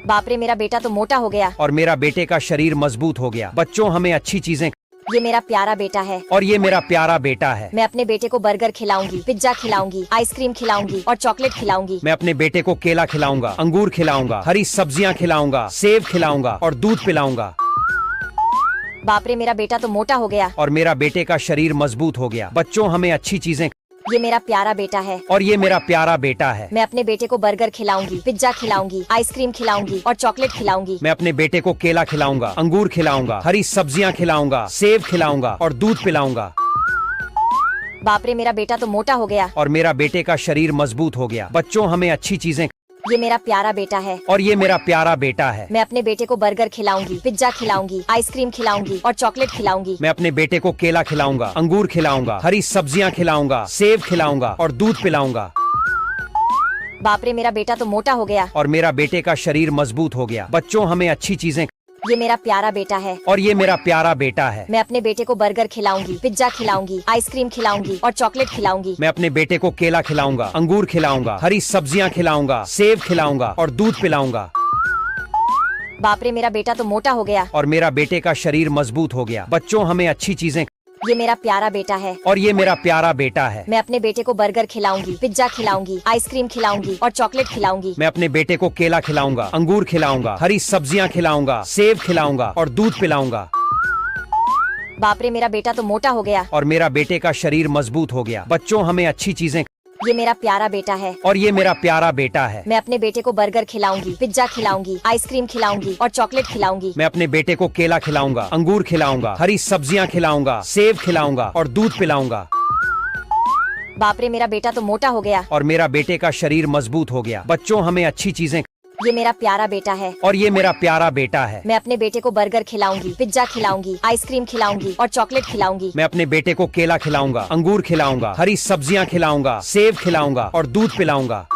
बाप रे मेरा बेटा तो मोटा हो गया। और मेरा बेटे का शरीर मजबूत हो गया। बच्चों हमें अच्छी चीजें। ये मेरा प्यारा बेटा है। और ये मेरा प्यारा बेटा है। मैं अपने बेटे को बर्गर खिलाऊंगी, पिज्जा खिलाऊंगी, आइसक्रीम खिलाऊंगी और चॉकलेट खिलाऊंगी। मैं अपने बेटे को केला खिलाऊंगा, अंगूर खिलाऊंगा, हरी सब्जियां खिलाऊंगा, सेब खिलाऊंगा और दूध पिलाऊंगा। बाप रे मेरा बेटा तो मोटा हो गया। और मेरा बेटे का शरीर मजबूत हो गया। बच्चों हमें अच्छी चीजें। ये मेरा प्यारा बेटा है। और ये मेरा प्यारा बेटा है। मैं अपने बेटे को बर्गर खिलाऊंगी, पिज्जा खिलाऊंगी, आइसक्रीम खिलाऊंगी और चॉकलेट खिलाऊंगी। मैं अपने बेटे को केला खिलाऊंगा, अंगूर खिलाऊंगा, हरी सब्जियां खिलाऊंगा, सेब खिलाऊंगा और दूध पिलाऊंगा। बाप रे मेरा बेटा तो मोटा हो गया। और मेरा बेटे का शरीर मजबूत हो गया। बच्चों हमें अच्छी चीजें। ये मेरा प्यारा बेटा है। और ये मेरा प्यारा बेटा है। मैं अपने बेटे को बर्गर खिलाऊंगी, पिज्जा खिलाऊंगी, आइसक्रीम खिलाऊंगी और चॉकलेट खिलाऊंगी। मैं अपने बेटे को केला खिलाऊंगा, अंगूर खिलाऊंगा, हरी सब्जियां खिलाऊंगा, सेब खिलाऊंगा और दूध पिलाऊंगा। बाप रे मेरा बेटा तो मोटा हो गया। और मेरा बेटे का शरीर मजबूत हो गया। बच्चों हमें अच्छी चीजें। ये मेरा प्यारा बेटा है। और ये मेरा प्यारा बेटा है। मैं अपने बेटे को बर्गर खिलाऊंगी, पिज्जा खिलाऊंगी, आइसक्रीम खिलाऊंगी और चॉकलेट खिलाऊंगी। मैं अपने बेटे को केला खिलाऊंगा, अंगूर खिलाऊंगा, हरी सब्जियां खिलाऊंगा, सेब खिलाऊंगा और दूध पिलाऊंगा। बाप रे मेरा बेटा तो मोटा हो गया। और मेरा बेटे का शरीर मजबूत हो गया। बच्चों हमें अच्छी चीजें। ये मेरा प्यारा बेटा है और ये मेरा प्यारा बेटा है। मैं अपने बेटे को बर्गर खिलाऊंगी, पिज्जा खिलाऊंगी, आइसक्रीम खिलाऊंगी और चॉकलेट खिलाऊंगी। मैं अपने बेटे को केला खिलाऊंगा, अंगूर खिलाऊंगा, हरी सब्जियां खिलाऊंगा, सेब खिलाऊंगा और दूध पिलाऊंगा। बाप रे, मेरा बेटा तो मोटा हो गया। और मेरा बेटे का शरीर मजबूत हो गया। बच्चों, हमें अच्छी चीजें। ये मेरा प्यारा बेटा है और ये मेरा प्यारा बेटा है। मैं अपने बेटे को बर्गर खिलाऊंगी, पिज्जा खिलाऊंगी, आइसक्रीम खिलाऊंगी और चॉकलेट खिलाऊंगी। मैं अपने बेटे को केला खिलाऊंगा, अंगूर खिलाऊंगा, हरी सब्जियां खिलाऊंगा, सेब खिलाऊंगा और दूध पिलाऊंगा। बाप रे, मेरा बेटा तो मोटा हो गया। और मेरा बेटे का शरीर मजबूत हो गया। बच्चों, हमें अच्छी चीजें। ये मेरा प्यारा बेटा है और ये मेरा प्यारा बेटा है। मैं अपने बेटे को बर्गर खिलाऊंगी, पिज्जा खिलाऊंगी, आइसक्रीम खिलाऊंगी और चॉकलेट खिलाऊंगी। मैं अपने बेटे को केला खिलाऊंगा, अंगूर खिलाऊंगा, हरी सब्जियां खिलाऊंगा, सेब खिलाऊंगा और दूध पिलाऊंगा।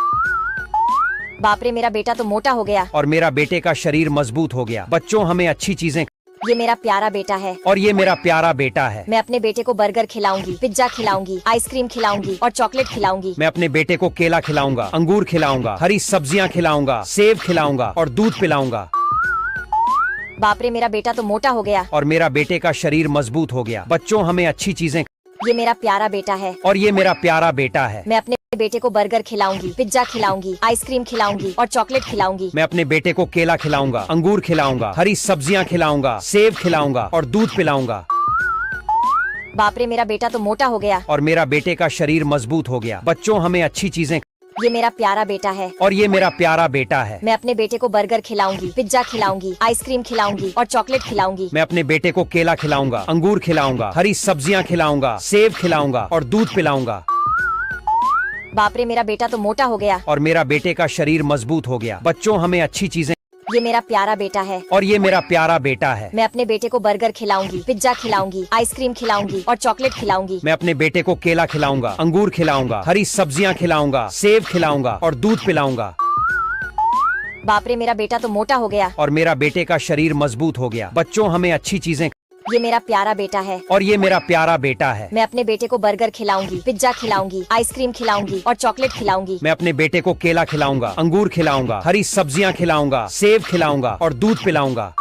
बाप रे, मेरा बेटा तो मोटा हो गया। और मेरा बेटे का शरीर मजबूत हो गया। बच्चों, हमें अच्छी चीजें। ये मेरा प्यारा बेटा है और ये मेरा प्यारा बेटा है। मैं अपने बेटे को बर्गर खिलाऊंगी, पिज्जा खिलाऊंगी, आइसक्रीम खिलाऊंगी और चॉकलेट खिलाऊंगी। मैं अपने बेटे को केला खिलाऊंगा, अंगूर खिलाऊंगा, हरी सब्जियां खिलाऊंगा, सेब खिलाऊंगा और दूध पिलाऊंगा। बाप रे, मेरा बेटा तो मोटा हो गया। और मेरा बेटे का शरीर मजबूत हो गया। बच्चों, हमें अच्छी चीजें। ये मेरा प्यारा बेटा है और ये मेरा प्यारा बेटा है। मैं अपने बेटे को बर्गर खिलाऊंगी, पिज्जा खिलाऊंगी, आइसक्रीम खिलाऊंगी और चॉकलेट खिलाऊंगी। मैं अपने बेटे को केला खिलाऊंगा, अंगूर खिलाऊंगा, हरी सब्जियां खिलाऊंगा, सेब खिलाऊंगा और दूध पिलाऊंगा। बाप रे, मेरा बेटा तो मोटा हो गया। और मेरा बेटे का शरीर मजबूत हो गया। बच्चों, हमें अच्छी चीजें। ये मेरा प्यारा बेटा है और ये मेरा प्यारा बेटा है। मैं अपने बेटे को बर्गर खिलाऊंगी, पिज्जा खिलाऊंगी, आइसक्रीम खिलाऊंगी और चॉकलेट खिलाऊंगी। मैं अपने बेटे को केला खिलाऊंगा, अंगूर खिलाऊंगा, हरी सब्जियां खिलाऊंगा, सेब खिलाऊंगा और दूध पिलाऊंगा। बाप रे, मेरा बेटा तो मोटा हो गया। और मेरा बेटे का शरीर मजबूत हो गया। बच्चों, हमें अच्छी चीजें। ये मेरा प्यारा बेटा है और ये मेरा प्यारा बेटा है। मैं अपने बेटे को बर्गर खिलाऊंगी, पिज्जा खिलाऊंगी, आइसक्रीम खिलाऊंगी और चॉकलेट खिलाऊंगी। मैं अपने बेटे को केला खिलाऊंगा, अंगूर खिलाऊंगा, हरी सब्जियां खिलाऊंगा, सेब खिलाऊंगा और दूध पिलाऊंगा। बाप रे, मेरा बेटा तो मोटा हो गया। और मेरा बेटे का शरीर मजबूत हो गया। बच्चों, हमें अच्छी चीजें। ये मेरा प्यारा बेटा है और ये मेरा प्यारा बेटा है। मैं अपने बेटे को बर्गर खिलाऊंगी, पिज्जा खिलाऊंगी, आइसक्रीम खिलाऊंगी और चॉकलेट खिलाऊंगी। मैं अपने बेटे को केला खिलाऊंगा, अंगूर खिलाऊंगा, हरी सब्जियां खिलाऊंगा, सेब खिलाऊंगा और दूध पिलाऊंगा।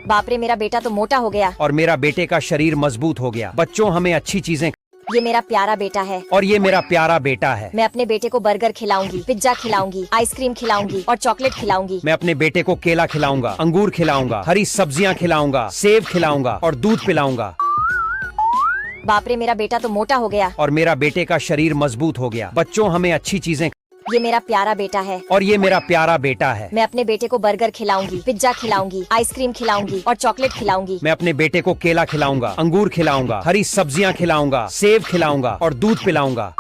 बाप रे, मेरा बेटा तो मोटा हो गया। और मेरा बेटे का शरीर मजबूत हो गया। बच्चों, हमें अच्छी चीजें। ये मेरा प्यारा बेटा है और ये मेरा प्यारा बेटा है। मैं अपने बेटे को बर्गर खिलाऊंगी, पिज्जा खिलाऊंगी, आइसक्रीम खिलाऊंगी और चॉकलेट खिलाऊंगी। मैं अपने बेटे को केला खिलाऊंगा, अंगूर खिलाऊंगा, हरी सब्जियां खिलाऊंगा, सेब खिलाऊंगा और दूध पिलाऊंगा। बाप रे, मेरा बेटा तो मोटा हो गया। और मेरा बेटे का शरीर मजबूत हो गया। बच्चों, हमें अच्छी चीजें। ये मेरा प्यारा बेटा है और ये मेरा प्यारा बेटा है। मैं अपने बेटे को बर्गर खिलाऊंगी, पिज्जा खिलाऊंगी, आइसक्रीम खिलाऊंगी और चॉकलेट खिलाऊंगी। मैं अपने बेटे को केला खिलाऊंगा, अंगूर खिलाऊंगा, हरी सब्जियां खिलाऊंगा, सेब खिलाऊंगा और दूध पिलाऊंगा।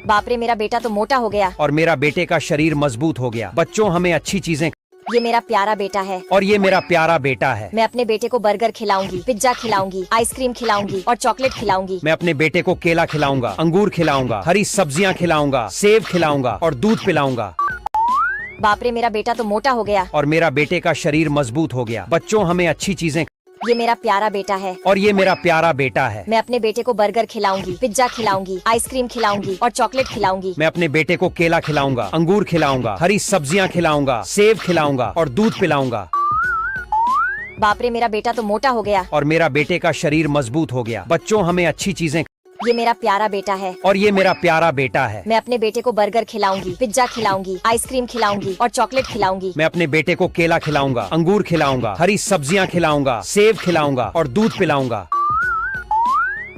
बाप रे, मेरा बेटा तो मोटा हो गया। और मेरा बेटे का शरीर मजबूत हो गया। बच्चों, हमें अच्छी चीजें। ये मेरा प्यारा बेटा है और ये मेरा प्यारा बेटा है। मैं अपने बेटे को बर्गर खिलाऊंगी, पिज्जा खिलाऊंगी, आइसक्रीम खिलाऊंगी और चॉकलेट खिलाऊंगी। मैं अपने बेटे को केला खिलाऊंगा, अंगूर खिलाऊंगा, हरी सब्जियां खिलाऊंगा, सेब खिलाऊंगा और दूध पिलाऊंगा। बाप रे, मेरा बेटा तो मोटा हो गया। और मेरा बेटे का शरीर मजबूत हो गया। बच्चों, हमें अच्छी चीजें। ये मेरा प्यारा बेटा है और ये मेरा प्यारा बेटा है। मैं अपने बेटे को बर्गर खिलाऊंगी, पिज्जा खिलाऊंगी, आइसक्रीम खिलाऊंगी और चॉकलेट खिलाऊंगी। मैं अपने बेटे को केला खिलाऊंगा, अंगूर खिलाऊंगा, हरी सब्जियां खिलाऊंगा, सेब खिलाऊंगा और दूध पिलाऊंगा। बाप रे, मेरा बेटा तो मोटा हो गया। और मेरा बेटे का शरीर मजबूत हो गया। बच्चों, हमें अच्छी चीजें। ये मेरा प्यारा बेटा है और ये मेरा प्यारा बेटा है। मैं अपने बेटे को बर्गर खिलाऊंगी, पिज्जा खिलाऊंगी, आइसक्रीम खिलाऊंगी और चॉकलेट खिलाऊंगी। मैं अपने बेटे को केला खिलाऊंगा, अंगूर खिलाऊंगा, हरी सब्जियां खिलाऊंगा, सेब खिलाऊंगा और दूध पिलाऊंगा।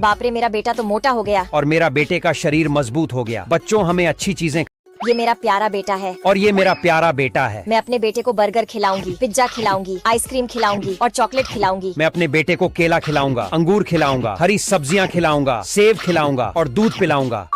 बाप रे, मेरा बेटा तो मोटा हो गया। और मेरा बेटे का शरीर मजबूत हो गया। बच्चों, हमें अच्छी चीजें। ये मेरा प्यारा बेटा है और ये मेरा प्यारा बेटा है। मैं अपने बेटे को बर्गर खिलाऊंगी, पिज्जा खिलाऊंगी, आइसक्रीम खिलाऊंगी और चॉकलेट खिलाऊंगी। मैं अपने बेटे को केला खिलाऊंगा, अंगूर खिलाऊंगा, हरी सब्जियां खिलाऊंगा, सेब खिलाऊंगा और दूध पिलाऊंगा।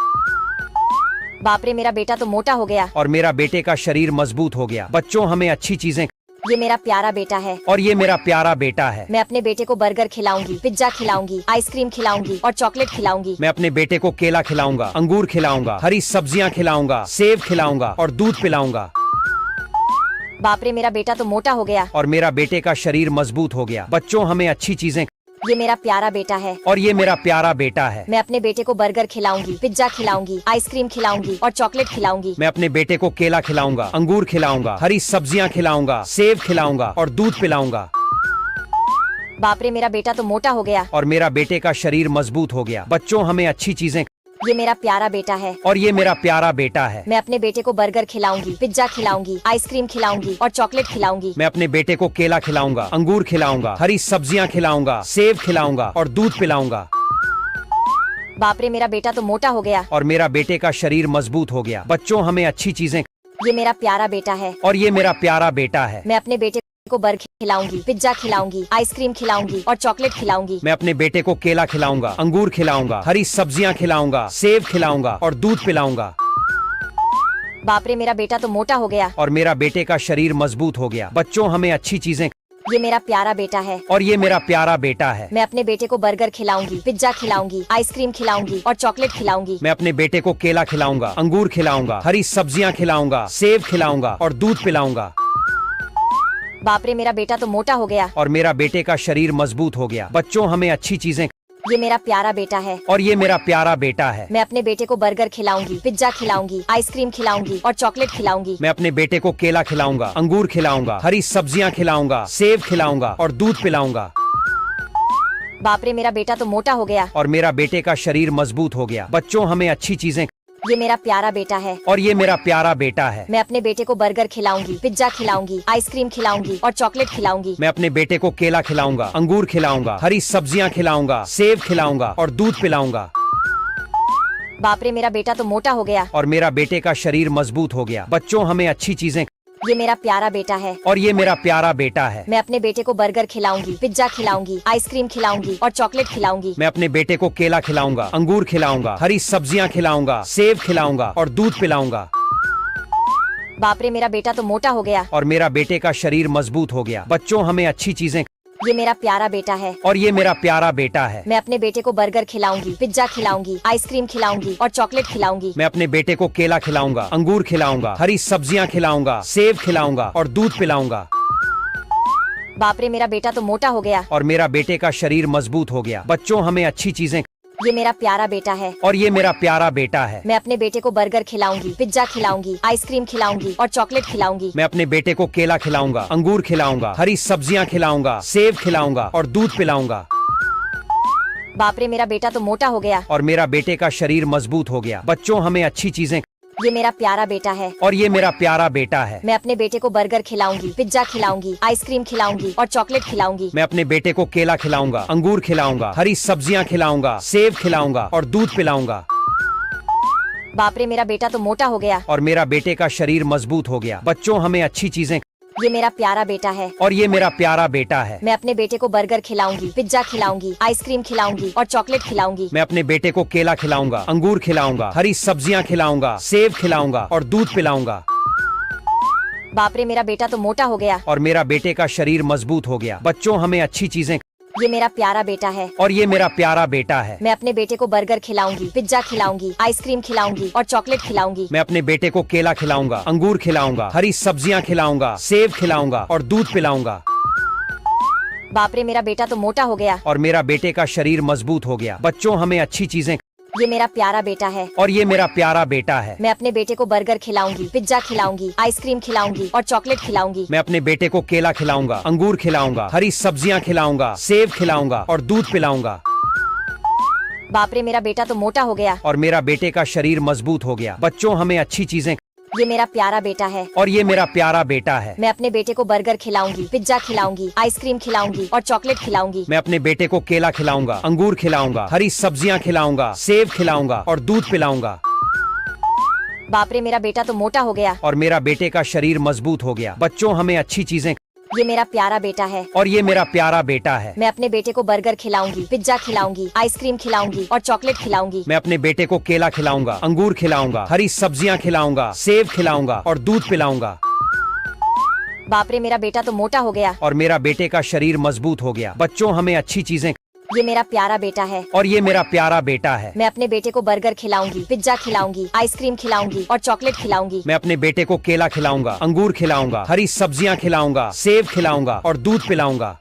बाप रे, मेरा बेटा तो मोटा हो गया। और मेरा बेटे का शरीर मजबूत हो गया। बच्चों, हमें अच्छी चीजें। ये मेरा प्यारा बेटा है और ये मेरा प्यारा बेटा है। मैं अपने बेटे को बर्गर खिलाऊंगी, पिज्जा खिलाऊंगी, आइसक्रीम खिलाऊंगी और चॉकलेट खिलाऊंगी। मैं अपने बेटे को केला खिलाऊंगा, अंगूर खिलाऊंगा, हरी सब्जियां खिलाऊंगा, सेब खिलाऊंगा और दूध पिलाऊंगा। बाप रे, मेरा बेटा तो मोटा हो गया। और मेरा बेटे का शरीर मजबूत हो गया। बच्चों, हमें अच्छी चीजें। ये मेरा प्यारा बेटा है और ये मेरा प्यारा बेटा है। मैं अपने बेटे को बर्गर खिलाऊंगी, पिज्जा खिलाऊंगी, आइसक्रीम खिलाऊंगी और चॉकलेट खिलाऊंगी। मैं अपने बेटे को केला खिलाऊंगा, अंगूर खिलाऊंगा, हरी सब्जियां खिलाऊंगा, सेब खिलाऊंगा और दूध पिलाऊंगा। बाप रे मेरा बेटा तो मोटा हो गया। और मेरा बेटे का शरीर मजबूत हो गया। बच्चों हमें अच्छी चीजें। ये मेरा प्यारा बेटा है। और ये मेरा प्यारा बेटा है। मैं अपने बेटे को बर्गर खिलाऊंगी, पिज्जा खिलाऊंगी, आइसक्रीम खिलाऊंगी और चॉकलेट खिलाऊंगी। मैं अपने बेटे को केला खिलाऊंगा, अंगूर खिलाऊंगा, हरी सब्जियां खिलाऊंगा, सेब खिलाऊंगा और दूध पिलाऊंगा। बाप रे मेरा बेटा तो मोटा हो गया। और मेरा बेटे का शरीर मजबूत हो गया। बच्चों हमें अच्छी चीजें। ये मेरा प्यारा बेटा है। और ये मेरा प्यारा बेटा है। मैं अपने बेटे को बर्गर खिलाऊंगी, पिज्जा खिलाऊंगी, आइसक्रीम खिलाऊंगी और चॉकलेट खिलाऊंगी। मैं अपने बेटे को केला खिलाऊंगा, अंगूर खिलाऊंगा, हरी सब्जियां खिलाऊंगा, सेब खिलाऊंगा और दूध पिलाऊंगा। बाप रे मेरा बेटा तो मोटा हो गया। और मेरा बेटे का शरीर मजबूत हो गया। बच्चों हमें अच्छी चीजें। ये मेरा प्यारा बेटा है। और ये मेरा प्यारा बेटा है। मैं अपने बेटे को बर्गर खिलाऊंगी, पिज्जा खिलाऊंगी, आइसक्रीम खिलाऊंगी और चॉकलेट खिलाऊंगी। मैं अपने बेटे को केला खिलाऊंगा, अंगूर खिलाऊंगा, हरी सब्जियां खिलाऊंगा, सेब खिलाऊंगा और दूध पिलाऊंगा। बाप रे मेरा बेटा तो मोटा हो गया। और मेरा बेटे का शरीर मजबूत हो गया। बच्चों हमें अच्छी चीजें। ये मेरा प्यारा बेटा है। और ये मेरा प्यारा बेटा है। मैं अपने बेटे को बर्गर खिलाऊंगी, पिज्जा खिलाऊंगी, आइसक्रीम खिलाऊंगी और चॉकलेट खिलाऊंगी। मैं अपने बेटे को केला खिलाऊंगा, अंगूर खिलाऊंगा, हरी सब्जियां खिलाऊंगा, सेब खिलाऊंगा और दूध पिलाऊंगा। बाप रे मेरा बेटा तो मोटा हो गया। और मेरा बेटे का शरीर मजबूत हो गया। बच्चों हमें अच्छी चीजें। ये मेरा प्यारा बेटा है। और ये मेरा प्यारा बेटा है। मैं अपने बेटे को बर्गर खिलाऊंगी, पिज्जा खिलाऊंगी, आइसक्रीम खिलाऊंगी और चॉकलेट खिलाऊंगी। मैं अपने बेटे को केला खिलाऊंगा, अंगूर खिलाऊंगा, हरी सब्जियां खिलाऊंगा, सेब खिलाऊंगा और दूध पिलाऊंगा। बाप रे मेरा बेटा तो मोटा हो गया। और मेरा बेटे का शरीर मजबूत हो गया। बच्चों हमें अच्छी चीजें। ये मेरा प्यारा बेटा है। और ये मेरा प्यारा बेटा है। मैं अपने बेटे को बर्गर खिलाऊंगी, पिज्जा खिलाऊंगी, आइसक्रीम खिलाऊंगी और चॉकलेट खिलाऊंगी। मैं अपने बेटे को केला खिलाऊंगा, अंगूर खिलाऊंगा, हरी सब्जियां खिलाऊंगा, सेब खिलाऊंगा और दूध पिलाऊंगा। बाप रे मेरा बेटा तो मोटा हो गया। और मेरा बेटे का शरीर मजबूत हो गया। बच्चों हमें अच्छी चीजें। ये मेरा प्यारा बेटा है। और ये मेरा प्यारा बेटा है। मैं अपने बेटे को बर्गर खिलाऊंगी, पिज्जा खिलाऊंगी, आइसक्रीम खिलाऊंगी और चॉकलेट खिलाऊंगी। मैं अपने बेटे को केला खिलाऊंगा, अंगूर खिलाऊंगा, हरी सब्जियां खिलाऊंगा, सेब खिलाऊंगा और दूध पिलाऊंगा। बाप रे मेरा बेटा तो मोटा हो गया। और मेरा बेटे का शरीर मजबूत हो गया। बच्चों हमें अच्छी चीजें। ये मेरा प्यारा बेटा है। और ये मेरा प्यारा बेटा है। मैं अपने बेटे को बर्गर खिलाऊंगी, पिज्जा खिलाऊंगी, आइसक्रीम खिलाऊंगी और चॉकलेट खिलाऊंगी। मैं अपने बेटे को केला खिलाऊंगा, अंगूर खिलाऊंगा, हरी सब्जियां खिलाऊंगा, सेब खिलाऊंगा और दूध पिलाऊंगा। बाप रे मेरा बेटा तो मोटा हो गया। और मेरा बेटे का शरीर मजबूत हो गया। बच्चों हमें अच्छी चीजें। ये मेरा प्यारा बेटा है। और ये मेरा प्यारा बेटा है। मैं अपने बेटे को बर्गर खिलाऊंगी, पिज्जा खिलाऊंगी, आइसक्रीम खिलाऊंगी और चॉकलेट खिलाऊंगी। मैं अपने बेटे को केला खिलाऊंगा, अंगूर खिलाऊंगा, हरी सब्जियां खिलाऊंगा, सेब खिलाऊंगा और दूध पिलाऊंगा। बाप रे मेरा बेटा तो मोटा हो गया। और मेरा बेटे का शरीर मजबूत हो गया। बच्चों हमें अच्छी चीजें। ये मेरा प्यारा बेटा है। और ये मेरा प्यारा बेटा है। मैं अपने बेटे को बर्गर खिलाऊंगी, पिज्जा खिलाऊंगी, आइसक्रीम खिलाऊंगी और चॉकलेट खिलाऊंगी। मैं अपने बेटे को केला खिलाऊंगा, अंगूर खिलाऊंगा, हरी सब्जियां खिलाऊंगा, सेब खिलाऊंगा और दूध पिलाऊंगा। बाप रे मेरा बेटा तो मोटा हो गया। और मेरा बेटे का शरीर मजबूत हो गया। बच्चों हमें अच्छी चीजें। ये मेरा प्यारा बेटा है। और ये मेरा प्यारा बेटा है। मैं अपने बेटे को बर्गर खिलाऊंगी, पिज्जा खिलाऊंगी, आइसक्रीम खिलाऊंगी और चॉकलेट खिलाऊंगी। मैं अपने बेटे को केला खिलाऊंगा, अंगूर खिलाऊंगा, हरी सब्जियां खिलाऊंगा, सेब खिलाऊंगा और दूध पिलाऊंगा। बाप रे मेरा बेटा तो मोटा हो गया। और मेरा बेटे का शरीर मजबूत हो गया। बच्चों हमें अच्छी चीजें। ये मेरा प्यारा बेटा है। और ये मेरा प्यारा बेटा है। मैं अपने बेटे को बर्गर खिलाऊंगी, पिज्जा खिलाऊंगी, आइसक्रीम खिलाऊंगी और चॉकलेट खिलाऊंगी। मैं अपने बेटे को केला खिलाऊंगा, अंगूर खिलाऊंगा, हरी सब्जियां खिलाऊंगा, सेब खिलाऊंगा और दूध पिलाऊंगा। बाप रे मेरा बेटा तो मोटा हो गया। और मेरा बेटे का शरीर मजबूत हो गया। बच्चों हमें अच्छी चीजें। ये मेरा प्यारा बेटा है। और ये मेरा प्यारा बेटा है। मैं अपने बेटे को बर्गर खिलाऊंगी, पिज्जा खिलाऊंगी, आइसक्रीम खिलाऊंगी और चॉकलेट खिलाऊंगी। मैं अपने बेटे को केला खिलाऊंगा, अंगूर खिलाऊंगा, हरी सब्जियां खिलाऊंगा, सेब खिलाऊंगा और दूध पिलाऊंगा। बाप रे मेरा बेटा तो मोटा हो गया। और मेरा बेटे का शरीर मजबूत हो गया। बच्चों हमें अच्छी चीजें। ये मेरा प्यारा बेटा है। और ये मेरा प्यारा बेटा है। मैं अपने बेटे को बर्गर खिलाऊंगी, पिज्जा खिलाऊंगी, आइसक्रीम खिलाऊंगी और चॉकलेट खिलाऊंगी। मैं अपने बेटे को केला खिलाऊंगा, अंगूर खिलाऊंगा, हरी सब्जियां खिलाऊंगा, सेब खिलाऊंगा और दूध पिलाऊंगा। बाप रे मेरा बेटा तो मोटा हो गया। और मेरा बेटे का शरीर मजबूत हो गया। बच्चों हमें अच्छी चीजें। ये मेरा प्यारा बेटा है। और ये मेरा प्यारा बेटा है। मैं अपने बेटे को बर्गर खिलाऊंगी, पिज्जा खिलाऊंगी, आइसक्रीम खिलाऊंगी और चॉकलेट खिलाऊंगी। मैं अपने बेटे को केला खिलाऊंगा, अंगूर खिलाऊंगा, हरी सब्जियां खिलाऊंगा, सेब खिलाऊंगा और दूध पिलाऊंगा।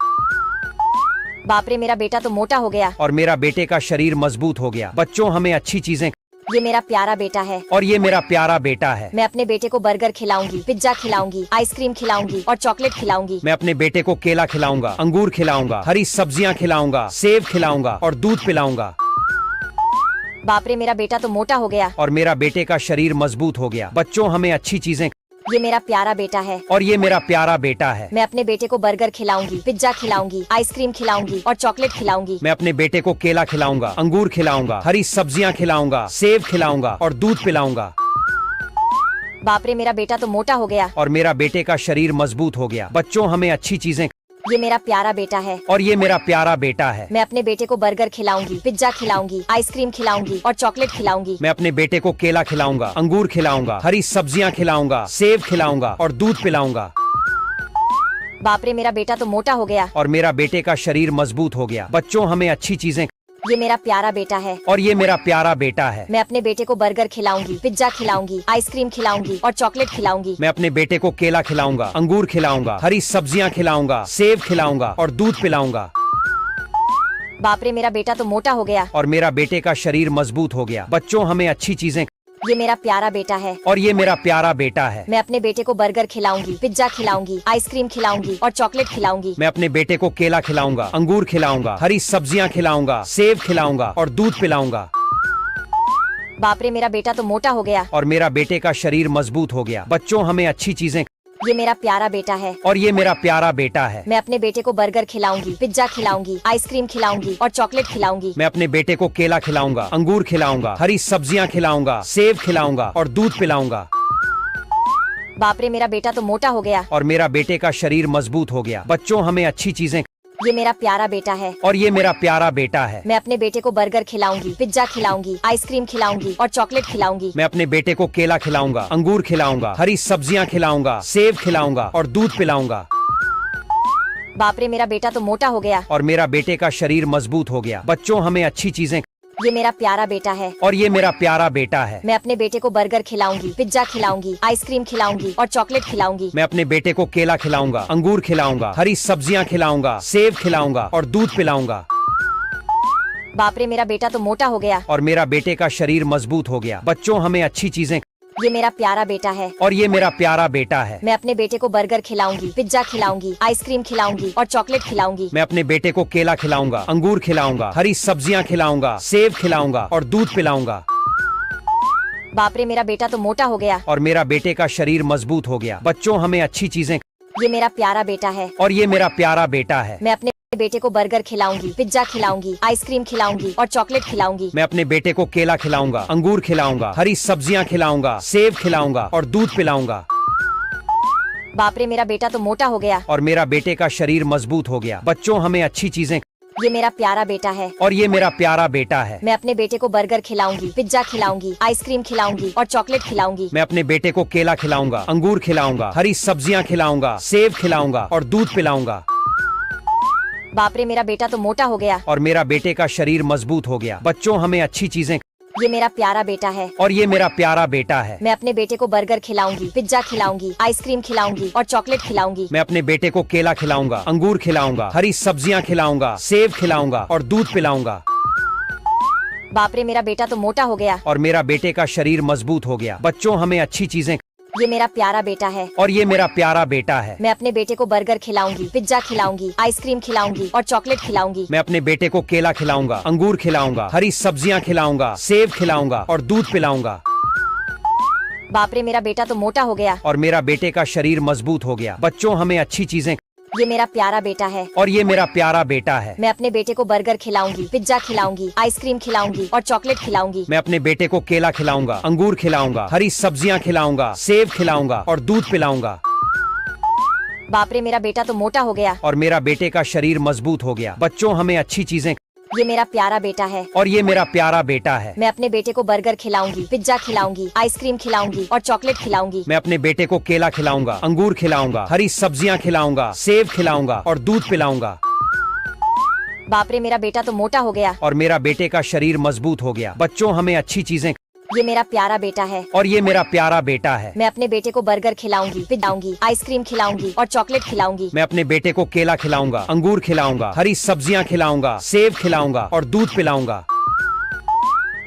बाप रे मेरा बेटा तो मोटा हो गया। और मेरा बेटे का शरीर मजबूत हो गया। बच्चों हमें अच्छी चीजें। ये मेरा प्यारा बेटा है और ये मेरा प्यारा बेटा है। मैं अपने बेटे को बर्गर खिलाऊंगी, पिज्जा खिलाऊंगी, आइसक्रीम खिलाऊंगी और चॉकलेट खिलाऊंगी। मैं अपने बेटे को केला खिलाऊंगा, अंगूर खिलाऊंगा, हरी सब्जियां खिलाऊंगा, सेब खिलाऊंगा और दूध पिलाऊंगा। बाप रे, मेरा बेटा तो मोटा हो गया। और मेरा बेटे का शरीर मजबूत हो गया। बच्चों, हमें अच्छी चीजें। ये मेरा प्यारा बेटा है और ये मेरा प्यारा बेटा है। मैं अपने बेटे को बर्गर खिलाऊंगी, पिज्जा खिलाऊंगी, आइसक्रीम खिलाऊंगी और चॉकलेट खिलाऊंगी। मैं अपने बेटे को केला खिलाऊंगा, अंगूर खिलाऊंगा, हरी सब्जियां खिलाऊंगा, सेब खिलाऊंगा और दूध पिलाऊंगा। बाप रे, मेरा बेटा तो मोटा हो गया। और मेरा बेटे का शरीर मजबूत हो गया। बच्चों, हमें अच्छी चीजें। ये मेरा प्यारा बेटा है और ये मेरा प्यारा बेटा है। मैं अपने बेटे को बर्गर खिलाऊंगी, पिज्जा खिलाऊंगी, आइसक्रीम खिलाऊंगी और चॉकलेट खिलाऊंगी। मैं अपने बेटे को केला खिलाऊंगा, अंगूर खिलाऊंगा, हरी सब्जियां खिलाऊंगा, सेब खिलाऊंगा और दूध पिलाऊंगा। बाप रे, मेरा बेटा तो मोटा हो गया। और मेरा बेटे का शरीर मजबूत हो गया। बच्चों, हमें अच्छी चीजें। ये मेरा प्यारा बेटा है और ये मेरा प्यारा बेटा है। मैं अपने बेटे को बर्गर खिलाऊंगी, पिज्जा खिलाऊंगी, आइसक्रीम खिलाऊंगी और चॉकलेट खिलाऊंगी। मैं अपने बेटे को केला खिलाऊंगा, अंगूर खिलाऊंगा, हरी सब्जियां खिलाऊंगा, सेब खिलाऊंगा और दूध पिलाऊंगा। बाप रे, मेरा बेटा तो मोटा हो गया। और मेरा बेटे का शरीर मजबूत हो गया। बच्चों, हमें अच्छी चीजें। ये मेरा प्यारा बेटा है और ये मेरा प्यारा बेटा है। मैं अपने बेटे को बर्गर खिलाऊंगी, पिज्जा खिलाऊंगी, आइसक्रीम खिलाऊंगी और चॉकलेट खिलाऊंगी। मैं अपने बेटे को केला खिलाऊंगा, अंगूर खिलाऊंगा, हरी सब्जियां खिलाऊंगा, सेब खिलाऊंगा और दूध पिलाऊंगा। बाप रे, मेरा बेटा तो मोटा हो गया। और मेरा बेटे का शरीर मजबूत हो गया। बच्चों, हमें अच्छी चीजें। ये मेरा प्यारा बेटा है और ये मेरा प्यारा बेटा है। मैं अपने बेटे को बर्गर खिलाऊंगी, पिज्जा खिलाऊंगी, आइसक्रीम खिलाऊंगी और चॉकलेट खिलाऊंगी। मैं अपने बेटे को केला खिलाऊंगा, अंगूर खिलाऊंगा, हरी सब्जियां खिलाऊंगा, सेब खिलाऊंगा और दूध पिलाऊंगा। बाप रे, मेरा बेटा तो मोटा हो गया। और मेरा बेटे का शरीर मजबूत हो गया। बच्चों, हमें अच्छी चीजें। ये मेरा प्यारा बेटा है और ये मेरा प्यारा बेटा है। मैं अपने बेटे को बर्गर खिलाऊंगी, पिज्जा खिलाऊंगी, आइसक्रीम खिलाऊंगी और चॉकलेट खिलाऊंगी। मैं अपने बेटे को केला खिलाऊंगा, अंगूर खिलाऊंगा, हरी सब्जियां खिलाऊंगा, सेब खिलाऊंगा और दूध पिलाऊंगा। बाप रे, मेरा बेटा तो मोटा हो गया। और मेरा बेटे का शरीर मजबूत हो गया। बच्चों, हमें अच्छी चीजें। ये मेरा प्यारा बेटा है और ये मेरा प्यारा बेटा है। मैं अपने बेटे को बर्गर खिलाऊंगी, पिज्जा खिलाऊंगी, आइसक्रीम खिलाऊंगी और चॉकलेट खिलाऊंगी। मैं अपने बेटे को केला खिलाऊंगा, अंगूर खिलाऊंगा, हरी सब्जियां खिलाऊंगा, सेब खिलाऊंगा और दूध पिलाऊंगा। बाप रे, मेरा बेटा तो मोटा हो गया। और मेरा बेटे का शरीर मजबूत हो गया। बच्चों, हमें अच्छी चीजें। ये मेरा प्यारा बेटा है और ये मेरा प्यारा बेटा है। मैं अपने बेटे को बर्गर खिलाऊंगी, पिज्जा खिलाऊंगी, आइसक्रीम खिलाऊंगी और चॉकलेट खिलाऊंगी। मैं अपने बेटे को केला खिलाऊंगा, अंगूर खिलाऊंगा, हरी सब्जियां खिलाऊंगा, सेब खिलाऊंगा और दूध पिलाऊंगा। बाप रे, मेरा बेटा तो मोटा हो गया। और मेरा बेटे का शरीर मजबूत हो गया। बच्चों, हमें अच्छी चीजें। ये मेरा प्यारा बेटा है और ये मेरा प्यारा बेटा है। मैं अपने बेटे को बर्गर खिलाऊंगी, पिज्जा खिलाऊंगी, आइसक्रीम खिलाऊंगी और चॉकलेट खिलाऊंगी। मैं अपने बेटे को केला खिलाऊंगा, अंगूर खिलाऊंगा, हरी सब्जियां खिलाऊंगा, सेब खिलाऊंगा और दूध पिलाऊंगा। बाप रे, मेरा बेटा तो मोटा हो गया। और मेरा बेटे का शरीर मजबूत हो गया। बच्चों, हमें अच्छी चीजें। ये मेरा प्यारा बेटा है और ये मेरा प्यारा बेटा है। मैं अपने बेटे को बर्गर खिलाऊंगी, पिज्जा खिलाऊंगी, आइसक्रीम खिलाऊंगी और चॉकलेट खिलाऊंगी। मैं अपने बेटे को केला खिलाऊंगा, अंगूर खिलाऊंगा, हरी सब्जियां खिलाऊंगा, सेब खिलाऊंगा और दूध पिलाऊंगा। बाप रे, मेरा बेटा तो मोटा हो गया। और मेरा बेटे का शरीर मजबूत हो गया। बच्चों, हमें अच्छी चीजें। ये मेरा प्यारा बेटा है और ये मेरा प्यारा बेटा है। मैं अपने बेटे को बर्गर खिलाऊंगी, पिज्जा खिलाऊंगी, आइसक्रीम खिलाऊंगी और चॉकलेट खिलाऊंगी। मैं अपने बेटे को केला खिलाऊंगा, अंगूर खिलाऊंगा, हरी सब्जियां खिलाऊंगा, सेब खिलाऊंगा और दूध पिलाऊंगा। बाप रे, मेरा बेटा तो मोटा हो गया। और मेरा बेटे का शरीर मजबूत हो गया। बच्चों, हमें अच्छी चीजें। ये मेरा प्यारा बेटा है और ये मेरा प्यारा बेटा है। मैं अपने बेटे को बर्गर खिलाऊंगी, पिज्जा खिलाऊंगी, आइसक्रीम खिलाऊंगी और चॉकलेट खिलाऊंगी। मैं अपने बेटे को केला खिलाऊंगा, अंगूर खिलाऊंगा, हरी सब्जियां खिलाऊंगा, सेब खिलाऊंगा और दूध पिलाऊंगा। बाप रे, मेरा बेटा तो मोटा हो गया। और मेरा बेटे का शरीर मजबूत हो गया। बच्चों, हमें अच्छी चीजें। ये मेरा प्यारा बेटा है और ये मेरा प्यारा बेटा है। मैं अपने बेटे को बर्गर खिलाऊंगी, पिज्जा खिलाऊंगी, आइसक्रीम खिलाऊंगी और चॉकलेट खिलाऊंगी। मैं अपने बेटे को केला खिलाऊंगा, अंगूर खिलाऊंगा, हरी सब्जियां खिलाऊंगा, सेब खिलाऊंगा और दूध पिलाऊंगा। बाप रे, मेरा बेटा तो मोटा हो गया। और मेरा बेटे का शरीर मजबूत हो गया। बच्चों, हमें अच्छी चीजें। ये मेरा प्यारा बेटा है और ये मेरा प्यारा बेटा है। मैं अपने बेटे को बर्गर खिलाऊंगी, पिज्जा खिलाऊंगी, आइसक्रीम खिलाऊंगी और चॉकलेट खिलाऊंगी। मैं अपने बेटे को केला खिलाऊंगा, अंगूर खिलाऊंगा, हरी सब्जियां खिलाऊंगा, सेब खिलाऊंगा और दूध पिलाऊंगा। बाप रे, मेरा बेटा तो मोटा हो गया। और मेरा बेटे का शरीर मजबूत हो गया। बच्चों, हमें अच्छी चीजें। ये मेरा प्यारा बेटा है और ये मेरा प्यारा बेटा है। मैं अपने बेटे को बर्गर खिलाऊंगी, पिज्जाऊंगी, आइसक्रीम खिलाऊंगी और चॉकलेट खिलाऊंगी। मैं अपने बेटे को केला खिलाऊंगा, अंगूर खिलाऊंगा, हरी सब्जियां खिलाऊंगा, सेब खिलाऊंगा और दूध पिलाऊंगा।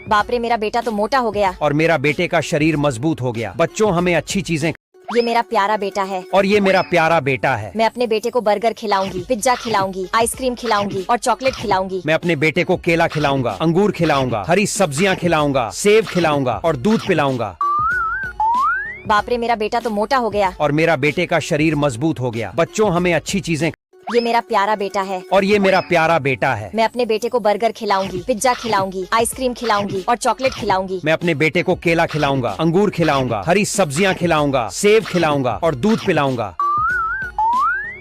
बाप रे मेरा बेटा तो मोटा हो गया। और मेरा बेटे का शरीर मजबूत हो गया। बच्चों हमें अच्छी चीजें। ये मेरा प्यारा बेटा है। और ये मेरा प्यारा बेटा है। मैं अपने बेटे को बर्गर खिलाऊंगी, पिज्जा खिलाऊंगी, आइसक्रीम खिलाऊंगी और चॉकलेट खिलाऊंगी। मैं अपने बेटे को केला खिलाऊंगा, अंगूर खिलाऊंगा, हरी सब्जियां खिलाऊंगा, सेब खिलाऊंगा और दूध पिलाऊंगा। बाप रे मेरा बेटा तो मोटा हो गया। और मेरा बेटे का शरीर मजबूत हो गया। बच्चों हमें अच्छी चीजें। ये मेरा प्यारा बेटा है। और ये मेरा प्यारा बेटा है। मैं अपने बेटे को बर्गर खिलाऊंगी, पिज्जा खिलाऊंगी, आइसक्रीम खिलाऊंगी और चॉकलेट खिलाऊंगी। मैं अपने बेटे को केला खिलाऊंगा, अंगूर खिलाऊंगा, हरी सब्जियां खिलाऊंगा, सेब खिलाऊंगा और दूध पिलाऊंगा।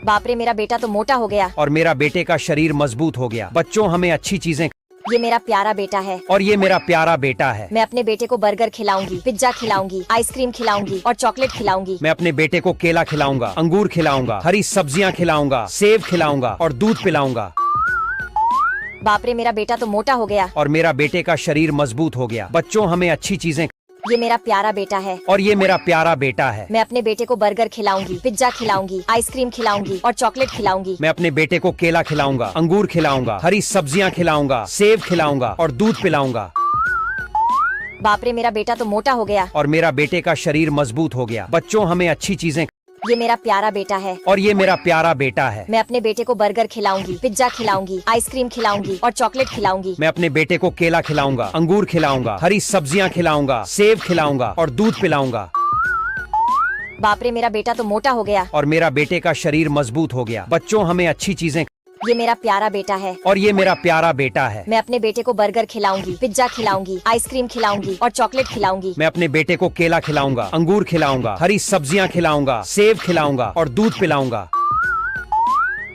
बाप रे मेरा बेटा तो मोटा हो गया। और मेरा बेटे का शरीर मजबूत हो गया। बच्चों हमें अच्छी चीजें। ये मेरा प्यारा बेटा है। और ये मेरा प्यारा बेटा है। मैं अपने बेटे को बर्गर खिलाऊंगी, पिज्जा खिलाऊंगी, आइसक्रीम खिलाऊंगी और चॉकलेट खिलाऊंगी। मैं अपने बेटे को केला खिलाऊंगा, अंगूर खिलाऊंगा, हरी सब्जियां खिलाऊंगा, सेब खिलाऊंगा और दूध पिलाऊंगा। बाप रे मेरा बेटा तो मोटा हो गया। और मेरा बेटे का शरीर मजबूत हो गया। बच्चों हमें अच्छी चीजें। ये मेरा प्यारा बेटा है। और ये मेरा प्यारा बेटा है। मैं अपने बेटे को बर्गर खिलाऊंगी, पिज्जा खिलाऊंगी, आइसक्रीम खिलाऊंगी और चॉकलेट खिलाऊंगी। मैं अपने बेटे को केला खिलाऊंगा, अंगूर खिलाऊंगा, हरी सब्जियां खिलाऊंगा, सेब खिलाऊंगा और दूध पिलाऊंगा। बाप रे मेरा बेटा तो मोटा हो गया। और मेरा बेटे का शरीर मजबूत हो गया। बच्चों हमें अच्छी चीजें। ये मेरा प्यारा बेटा है। और ये मेरा प्यारा बेटा है। मैं अपने बेटे को बर्गर खिलाऊंगी, पिज्जा खिलाऊंगी, आइसक्रीम खिलाऊंगी और चॉकलेट खिलाऊंगी। मैं अपने बेटे को केला खिलाऊंगा, अंगूर खिलाऊंगा, हरी सब्जियां खिलाऊंगा, सेब खिलाऊंगा और दूध पिलाऊंगा। बाप रे मेरा बेटा तो मोटा हो गया। और मेरा बेटे का शरीर मजबूत हो गया। बच्चों हमें अच्छी चीजें। ये मेरा प्यारा बेटा है। और ये मेरा प्यारा बेटा है। मैं अपने बेटे को बर्गर खिलाऊंगी, पिज्जा खिलाऊंगी, आइसक्रीम खिलाऊंगी और चॉकलेट खिलाऊंगी। मैं अपने बेटे को केला खिलाऊंगा, अंगूर खिलाऊंगा, हरी सब्जियां खिलाऊंगा, सेब खिलाऊंगा और दूध पिलाऊंगा।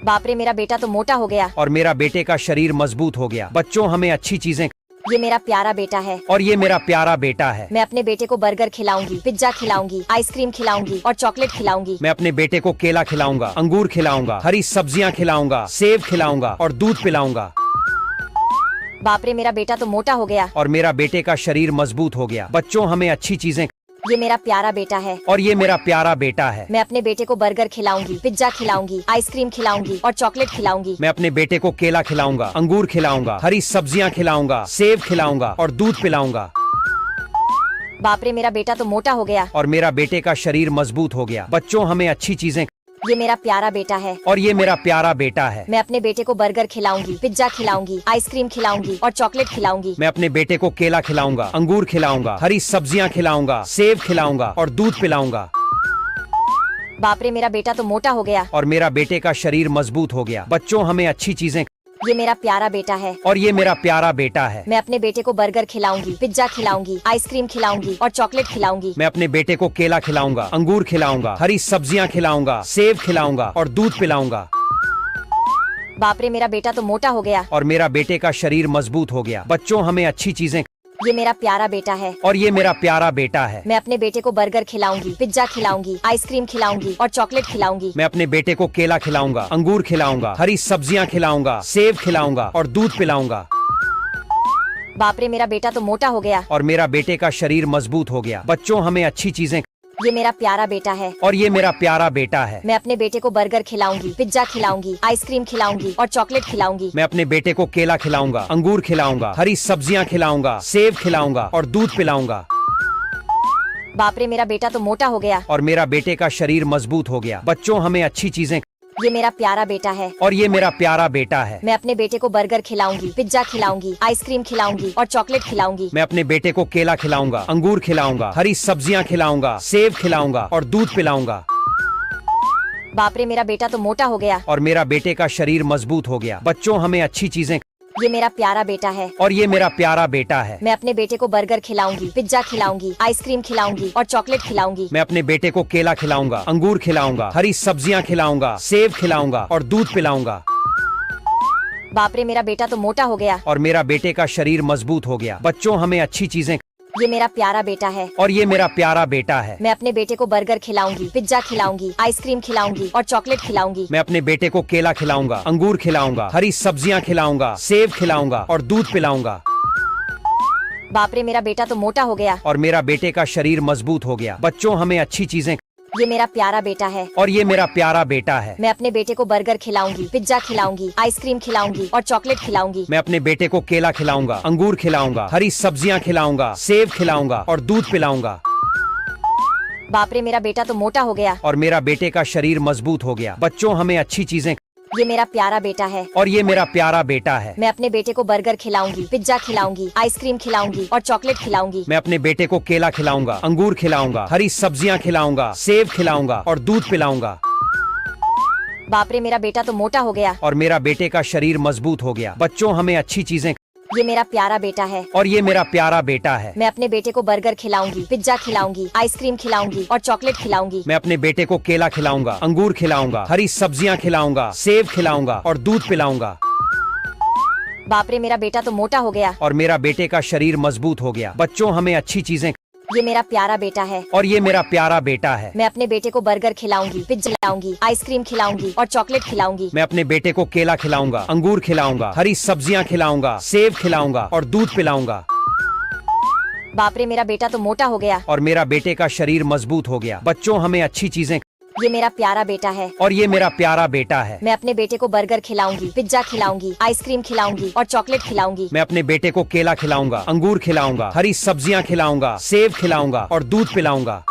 बाप रे मेरा बेटा तो मोटा हो गया। और मेरा बेटे का शरीर मजबूत हो गया। बच्चों हमें अच्छी चीजें। ये मेरा प्यारा बेटा है। और ये मेरा प्यारा बेटा है। मैं अपने बेटे को बर्गर खिलाऊंगी, पिज्जा खिलाऊंगी, आइसक्रीम खिलाऊंगी और चॉकलेट खिलाऊंगी। मैं अपने बेटे को केला खिलाऊंगा, अंगूर खिलाऊंगा, हरी सब्जियां खिलाऊंगा, सेब खिलाऊंगा और दूध पिलाऊंगा। बाप रे मेरा बेटा तो मोटा हो गया। और मेरा बेटे का शरीर मजबूत हो गया। बच्चों हमें अच्छी चीजें। ये मेरा प्यारा बेटा है। और ये मेरा प्यारा बेटा है। मैं अपने बेटे को बर्गर खिलाऊंगी, पिज्जा खिलाऊंगी, आइसक्रीम खिलाऊंगी और चॉकलेट खिलाऊंगी। मैं अपने बेटे को केला खिलाऊंगा, अंगूर खिलाऊंगा, हरी सब्जियां खिलाऊंगा, सेब खिलाऊंगा और दूध पिलाऊंगा। बाप रे मेरा बेटा तो मोटा हो गया। और मेरा बेटे का शरीर मजबूत हो गया। बच्चों हमें अच्छी चीजें। ये मेरा प्यारा बेटा है। और ये मेरा प्यारा बेटा है। मैं अपने बेटे को बर्गर खिलाऊंगी, पिज्जा खिलाऊंगी, आइसक्रीम खिलाऊंगी और चॉकलेट खिलाऊंगी। मैं अपने बेटे को केला खिलाऊंगा, अंगूर खिलाऊंगा, हरी सब्जियां खिलाऊंगा, सेब खिलाऊंगा और दूध पिलाऊंगा। बाप रे मेरा बेटा तो मोटा हो गया। और मेरा बेटे का शरीर मजबूत हो गया। बच्चों हमें अच्छी चीजें। ये मेरा प्यारा बेटा है। और ये मेरा प्यारा बेटा है। मैं अपने बेटे को बर्गर खिलाऊंगी, पिज्जा खिलाऊंगी, आइसक्रीम खिलाऊंगी और चॉकलेट खिलाऊंगी। मैं अपने बेटे को केला खिलाऊंगा, अंगूर खिलाऊंगा, हरी सब्जियां खिलाऊंगा, सेब खिलाऊंगा और दूध पिलाऊंगा। बाप रे मेरा बेटा तो मोटा हो गया। और मेरा बेटे का शरीर मजबूत हो गया। बच्चों हमें अच्छी चीजें। ये मेरा प्यारा बेटा है। और ये मेरा प्यारा बेटा है। मैं अपने बेटे को बर्गर खिलाऊंगी, पिज्जा खिलाऊंगी, आइसक्रीम खिलाऊंगी और चॉकलेट खिलाऊंगी। मैं अपने बेटे को केला खिलाऊंगा, अंगूर खिलाऊंगा, हरी सब्जियां खिलाऊंगा, सेब खिलाऊंगा और दूध पिलाऊंगा। बाप रे मेरा बेटा तो मोटा हो गया। और मेरा बेटे का शरीर मजबूत हो गया। बच्चों हमें अच्छी चीजें। ये मेरा प्यारा बेटा है। और ये मेरा प्यारा बेटा है। मैं अपने बेटे को बर्गर खिलाऊंगी, पिज्जा खिलाऊंगी, आइसक्रीम खिलाऊंगी और चॉकलेट खिलाऊंगी। मैं अपने बेटे को केला खिलाऊंगा, अंगूर खिलाऊंगा, हरी सब्जियां खिलाऊंगा, सेब खिलाऊंगा और दूध पिलाऊंगा। बाप रे मेरा बेटा तो मोटा हो गया। और मेरा बेटे का शरीर मजबूत हो गया। बच्चों हमें अच्छी चीजें। ये मेरा प्यारा बेटा है। और ये मेरा प्यारा बेटा है। मैं अपने बेटे को बर्गर खिलाऊंगी, पिज्जा खिलाऊंगी, आइसक्रीम खिलाऊंगी और चॉकलेट खिलाऊंगी। मैं अपने बेटे को केला खिलाऊंगा, अंगूर खिलाऊंगा, हरी सब्जियां खिलाऊंगा, सेब खिलाऊंगा और दूध पिलाऊंगा। बाप रे मेरा बेटा तो मोटा हो गया। और मेरा बेटे का शरीर मजबूत हो गया। बच्चों हमें अच्छी चीजें। ये मेरा प्यारा बेटा है। और ये मेरा प्यारा बेटा है। मैं अपने बेटे को बर्गर खिलाऊंगी, पिज्जा खिलाऊंगी, आइसक्रीम खिलाऊंगी और चॉकलेट खिलाऊंगी। मैं अपने बेटे को केला खिलाऊंगा, अंगूर खिलाऊंगा, हरी सब्जियां खिलाऊंगा, सेब खिलाऊंगा और दूध पिलाऊंगा। बाप रे मेरा बेटा तो मोटा हो गया। और मेरा बेटे का शरीर मजबूत हो गया। बच्चों हमें अच्छी चीजें। ये मेरा प्यारा बेटा है। और ये मेरा प्यारा बेटा है। मैं अपने बेटे को बर्गर खिलाऊंगी, पिज्जा खिलाऊंगी, आइसक्रीम खिलाऊंगी और चॉकलेट खिलाऊंगी। मैं अपने बेटे को केला खिलाऊंगा, अंगूर खिलाऊंगा, हरी सब्जियां खिलाऊंगा, सेब खिलाऊंगा और दूध पिलाऊंगा। बाप रे मेरा बेटा तो मोटा हो गया। और मेरा बेटे का शरीर मजबूत हो गया। बच्चों हमें अच्छी चीजें। ये मेरा प्यारा बेटा है और ये मेरा प्यारा बेटा है। मैं अपने बेटे को बर्गर खिलाऊंगी, पिज्जा खिलाऊंगी, आइसक्रीम खिलाऊंगी और चॉकलेट खिलाऊंगी। मैं अपने बेटे को केला खिलाऊंगा, अंगूर खिलाऊंगा, हरी सब्जियां खिलाऊंगा, सेब खिलाऊंगा और दूध पिलाऊंगा। बाप रे, मेरा बेटा तो मोटा हो गया। और मेरा बेटे का शरीर मजबूत हो गया। बच्चों, हमें अच्छी चीजें। ये मेरा प्यारा बेटा है और ये मेरा प्यारा बेटा है। मैं अपने बेटे को बर्गर खिलाऊंगी, पिज्जा खिलाऊंगी, आइसक्रीम खिलाऊंगी और चॉकलेट खिलाऊंगी। मैं अपने बेटे को केला खिलाऊंगा, अंगूर खिलाऊंगा, हरी सब्जियां खिलाऊंगा, सेब खिलाऊंगा और दूध पिलाऊंगा। बाप रे, मेरा बेटा तो मोटा हो गया। और मेरा बेटे का शरीर मजबूत हो गया। बच्चों, हमें अच्छी चीजें। ये मेरा प्यारा बेटा है और ये मेरा प्यारा बेटा है। मैं अपने बेटे को बर्गर खिलाऊंगी, पिज्जा खिलाऊंगी, आइसक्रीम खिलाऊंगी और चॉकलेट खिलाऊंगी। मैं अपने बेटे को केला खिलाऊंगा, अंगूर खिलाऊंगा, हरी सब्जियां खिलाऊंगा, सेब खिलाऊंगा और दूध पिलाऊंगा। बाप रे, मेरा बेटा तो मोटा हो गया। और मेरा बेटे का शरीर मजबूत हो गया। बच्चों, हमें अच्छी चीजें। ये मेरा प्यारा बेटा है और ये मेरा प्यारा बेटा है। मैं अपने बेटे को बर्गर खिलाऊंगी, पिज्जा खिलाऊंगी, आइसक्रीम खिलाऊंगी और चॉकलेट खिलाऊंगी। मैं अपने बेटे को केला खिलाऊंगा, अंगूर खिलाऊंगा, हरी सब्जियां खिलाऊंगा, सेब खिलाऊंगा और दूध पिलाऊंगा। बाप रे, मेरा बेटा तो मोटा हो गया। और मेरा बेटे का शरीर मजबूत हो गया। बच्चों, हमें अच्छी चीजें। ये मेरा प्यारा बेटा है और ये मेरा प्यारा बेटा है। मैं अपने बेटे को बर्गर खिलाऊंगी, पिज्जा खिलाऊंगी, आइसक्रीम खिलाऊंगी और चॉकलेट खिलाऊंगी। मैं अपने बेटे को केला खिलाऊंगा, अंगूर खिलाऊंगा, हरी सब्जियां खिलाऊंगा, सेब खिलाऊंगा और दूध पिलाऊंगा।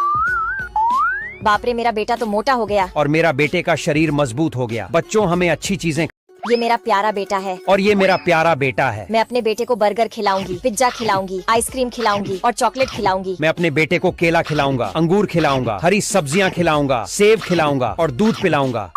बाप रे, मेरा बेटा तो मोटा हो गया। और मेरा बेटे का शरीर मजबूत हो गया। बच्चों, हमें अच्छी चीजें। ये मेरा प्यारा बेटा है और ये मेरा प्यारा बेटा है। मैं अपने बेटे को बर्गर खिलाऊंगी, पिज्जा खिलाऊंगी, आइसक्रीम खिलाऊंगी और चॉकलेट खिलाऊंगी। मैं अपने बेटे को केला खिलाऊंगा, अंगूर खिलाऊंगा, हरी सब्जियां खिलाऊंगा, सेब खिलाऊंगा और दूध पिलाऊंगा।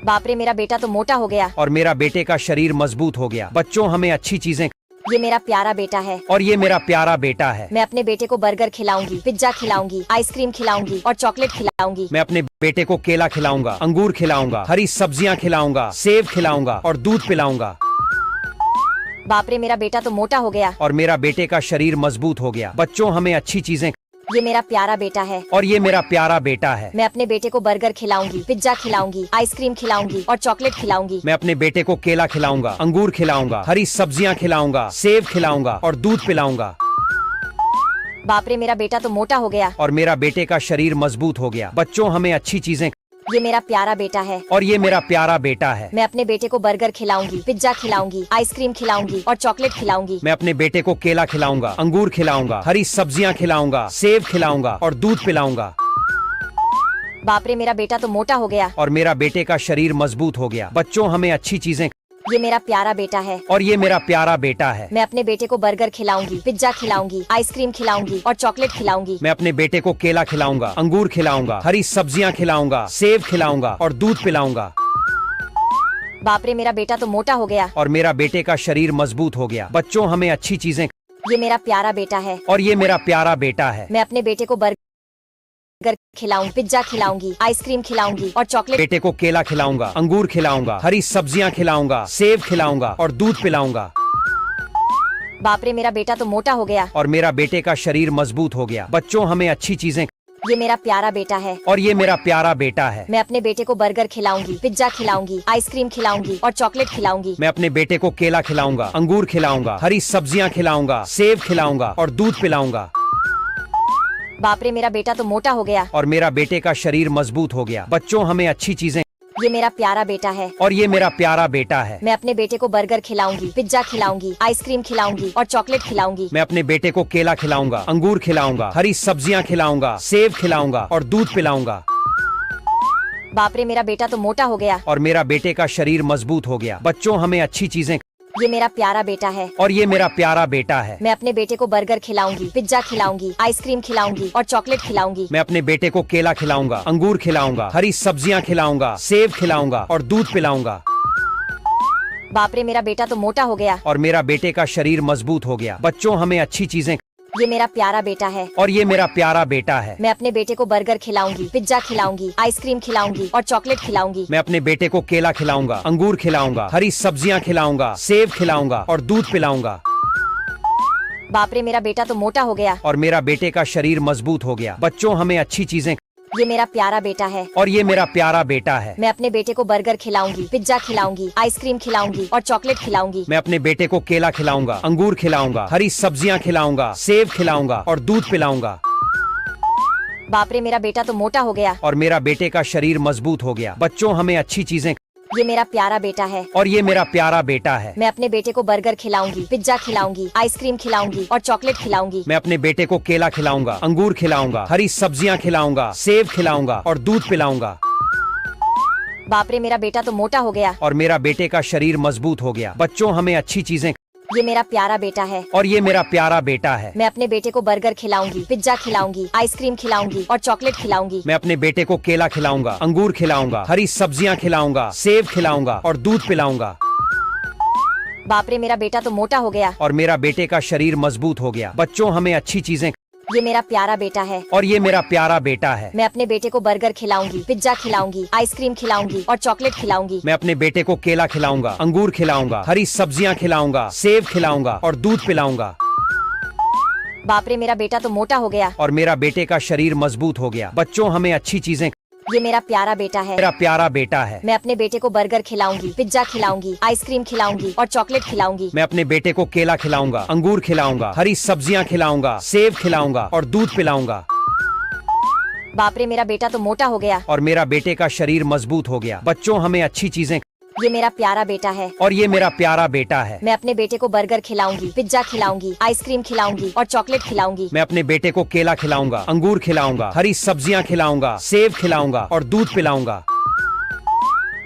बाप रे, मेरा बेटा तो मोटा हो गया। और मेरा बेटे का शरीर मजबूत हो गया। बच्चों, हमें अच्छी चीजें। ये मेरा प्यारा बेटा है और ये मेरा प्यारा बेटा है। मैं अपने बेटे को बर्गर खिलाऊंगी, पिज्जा खिलाऊंगी, आइसक्रीम खिलाऊंगी और चॉकलेट खिलाऊंगी। मैं अपने बेटे को केला खिलाऊंगा, अंगूर खिलाऊंगा, हरी सब्जियां खिलाऊंगा, सेब खिलाऊंगा और दूध पिलाऊंगा। बाप रे, मेरा बेटा तो मोटा हो गया। और मेरा बेटे का शरीर मजबूत हो गया। बच्चों, हमें अच्छी चीजें। ये मेरा प्यारा बेटा है और ये मेरा प्यारा बेटा है। मैं अपने बेटे को बर्गर खिलाऊंगी, पिज्जा खिलाऊंगी, आइसक्रीम खिलाऊंगी और चॉकलेट खिलाऊंगी। मैं अपने बेटे को केला खिलाऊंगा, अंगूर खिलाऊंगा, हरी सब्जियां खिलाऊंगा, सेब खिलाऊंगा और दूध पिलाऊंगा। बाप रे, मेरा बेटा तो मोटा हो गया। और मेरा बेटे का शरीर मजबूत हो गया। बच्चों, हमें अच्छी चीजें। ये मेरा प्यारा बेटा है और ये मेरा प्यारा बेटा है। मैं अपने बेटे को बर्गर खिलाऊंगी, पिज्जा खिलाऊंगी, आइसक्रीम खिलाऊंगी और चॉकलेट खिलाऊंगी। मैं अपने बेटे को केला खिलाऊंगा, अंगूर खिलाऊंगा, हरी सब्जियां खिलाऊंगा, सेब खिलाऊंगा और दूध पिलाऊंगा। बाप रे, मेरा बेटा तो मोटा हो गया। और मेरा बेटे का शरीर मजबूत हो गया। बच्चों, हमें अच्छी चीजें। ये मेरा प्यारा बेटा है और ये मेरा प्यारा बेटा है। मैं अपने बेटे को बर्गर खिलाऊंगी, पिज्जा खिलाऊंगी, आइसक्रीम खिलाऊंगी और चॉकलेट खिलाऊंगी। मैं अपने बेटे को केला खिलाऊंगा, अंगूर खिलाऊंगा, हरी सब्जियां खिलाऊंगा, सेब खिलाऊंगा और दूध पिलाऊंगा। बाप रे, मेरा बेटा तो मोटा हो गया। और मेरा बेटे का शरीर मजबूत हो गया। बच्चों, हमें अच्छी चीजें। ये मेरा प्यारा बेटा है और ये मेरा प्यारा बेटा है। मैं अपने बेटे को बर्गर खिलाऊंगी, पिज्जा खिलाऊंगी, आइसक्रीम खिलाऊंगी और चॉकलेट। बेटे को केला खिलाऊंगा, अंगूर खिलाऊंगा, हरी सब्जियां खिलाऊंगा, सेब खिलाऊंगा और दूध पिलाऊंगा। बाप रे, मेरा बेटा तो मोटा हो गया। और मेरा बेटे का शरीर मजबूत हो गया। बच्चों, हमें अच्छी चीजें। ये मेरा प्यारा बेटा है और ये मेरा प्यारा बेटा है। मैं अपने बेटे को बर्गर खिलाऊंगी, पिज्जा खिलाऊंगी, आइसक्रीम खिलाऊंगी और चॉकलेट खिलाऊंगी। मैं अपने बेटे को केला खिलाऊंगा, अंगूर खिलाऊंगा, हरी सब्जियां खिलाऊंगा, सेब खिलाऊंगा और दूध पिलाऊंगा। बाप रे, मेरा बेटा तो मोटा हो गया। और मेरा बेटे का शरीर मजबूत हो गया। बच्चों, हमें अच्छी चीजें। ये मेरा प्यारा बेटा है और ये मेरा प्यारा बेटा है। मैं अपने बेटे को बर्गर खिलाऊंगी, पिज्जा खिलाऊंगी, आइसक्रीम खिलाऊंगी और चॉकलेट खिलाऊंगी। मैं अपने बेटे को केला खिलाऊंगा, अंगूर खिलाऊंगा, हरी सब्जियां खिलाऊंगा, सेब खिलाऊंगा और दूध पिलाऊंगा। बाप रे, मेरा बेटा तो मोटा हो गया। और मेरा बेटे का शरीर मजबूत हो गया। बच्चों, हमें अच्छी चीजें। ये मेरा प्यारा बेटा है और ये मेरा प्यारा बेटा है। मैं अपने बेटे को बर्गर खिलाऊंगी, पिज्जा खिलाऊंगी, आइसक्रीम खिलाऊंगी और चॉकलेट खिलाऊंगी। मैं अपने बेटे को केला खिलाऊंगा, अंगूर खिलाऊंगा, हरी सब्जियां खिलाऊंगा, सेब खिलाऊंगा और दूध पिलाऊंगा। बाप रे, मेरा बेटा तो मोटा हो गया। और मेरा बेटे का शरीर मजबूत हो गया। बच्चों, हमें अच्छी चीजें। ये मेरा प्यारा बेटा है और ये मेरा प्यारा बेटा है। मैं अपने बेटे को बर्गर खिलाऊंगी, पिज्जा खिलाऊंगी, आइसक्रीम खिलाऊंगी और चॉकलेट खिलाऊंगी। मैं अपने बेटे को केला खिलाऊंगा, अंगूर खिलाऊंगा, हरी सब्जियां खिलाऊंगा, सेब खिलाऊंगा और दूध पिलाऊंगा। बाप रे, मेरा बेटा तो मोटा हो गया। और मेरा बेटे का शरीर मजबूत हो गया। बच्चों, हमें अच्छी चीजें। ये मेरा प्यारा बेटा है और ये मेरा प्यारा बेटा है। मैं अपने बेटे को बर्गर खिलाऊंगी, पिज्जा खिलाऊंगी, आइसक्रीम खिलाऊंगी और चॉकलेट खिलाऊंगी। मैं अपने बेटे को केला खिलाऊंगा, अंगूर खिलाऊंगा, हरी सब्जियां खिलाऊंगा, सेब खिलाऊंगा और दूध पिलाऊंगा। बाप रे, मेरा बेटा तो मोटा हो गया। और मेरा बेटे का शरीर मजबूत हो गया। बच्चों हमें अच्छी चीजें। ये मेरा प्यारा बेटा है। और ये मेरा प्यारा बेटा है। मैं अपने बेटे को बर्गर खिलाऊंगी, पिज्जा खिलाऊंगी, आइसक्रीम खिलाऊंगी और चॉकलेट खिलाऊंगी। मैं अपने बेटे को केला खिलाऊंगा, अंगूर खिलाऊंगा, हरी सब्जियां खिलाऊंगा, सेब खिलाऊंगा और दूध पिलाऊंगा। बाप रे, मेरा बेटा तो मोटा हो गया। और मेरा बेटे का शरीर मजबूत हो गया। बच्चों हमें अच्छी चीजें। ये मेरा प्यारा बेटा है। और ये मेरा प्यारा बेटा है। मैं अपने बेटे को बर्गर खिलाऊंगी, पिज्जा खिलाऊंगी, आइसक्रीम खिलाऊंगी और चॉकलेट खिलाऊंगी। मैं अपने बेटे को केला खिलाऊंगा, अंगूर खिलाऊंगा, हरी सब्जियां खिलाऊंगा, सेब खिलाऊंगा और दूध पिलाऊंगा। बाप रे, मेरा बेटा तो मोटा हो गया। और मेरा बेटे का शरीर मजबूत हो गया। बच्चों हमें अच्छी चीजें। ये मेरा प्यारा बेटा है। और ये मेरा प्यारा बेटा है। मैं अपने बेटे को बर्गर खिलाऊंगी, पिज्जा खिलाऊंगी, आइसक्रीम खिलाऊंगी और चॉकलेट खिलाऊंगी। मैं अपने बेटे को केला खिलाऊंगा, अंगूर खिलाऊंगा, हरी सब्जियां खिलाऊंगा, सेब खिलाऊंगा और दूध पिलाऊंगा। बाप रे, मेरा बेटा तो मोटा हो गया। और मेरा बेटे का शरीर मजबूत हो गया। बच्चों हमें अच्छी चीजें। ये मेरा प्यारा बेटा है। मेरा प्यारा बेटा है। मैं अपने बेटे को बर्गर खिलाऊंगी, पिज्जा खिलाऊंगी, आइसक्रीम खिलाऊंगी और चॉकलेट खिलाऊंगी। मैं अपने बेटे को केला खिलाऊंगा, अंगूर खिलाऊंगा, हरी सब्जियां खिलाऊंगा, सेब खिलाऊंगा और दूध पिलाऊंगा। बाप रे, मेरा बेटा तो मोटा हो गया। और मेरा बेटे का शरीर मजबूत हो गया। बच्चों हमें अच्छी चीजें। ये मेरा प्यारा बेटा है। और ये मेरा प्यारा बेटा है। मैं अपने बेटे को बर्गर खिलाऊंगी, पिज्जा खिलाऊंगी, आइसक्रीम खिलाऊंगी और चॉकलेट खिलाऊंगी। मैं अपने बेटे को केला खिलाऊंगा, अंगूर खिलाऊंगा, हरी सब्जियां खिलाऊंगा, सेब खिलाऊंगा और दूध पिलाऊंगा।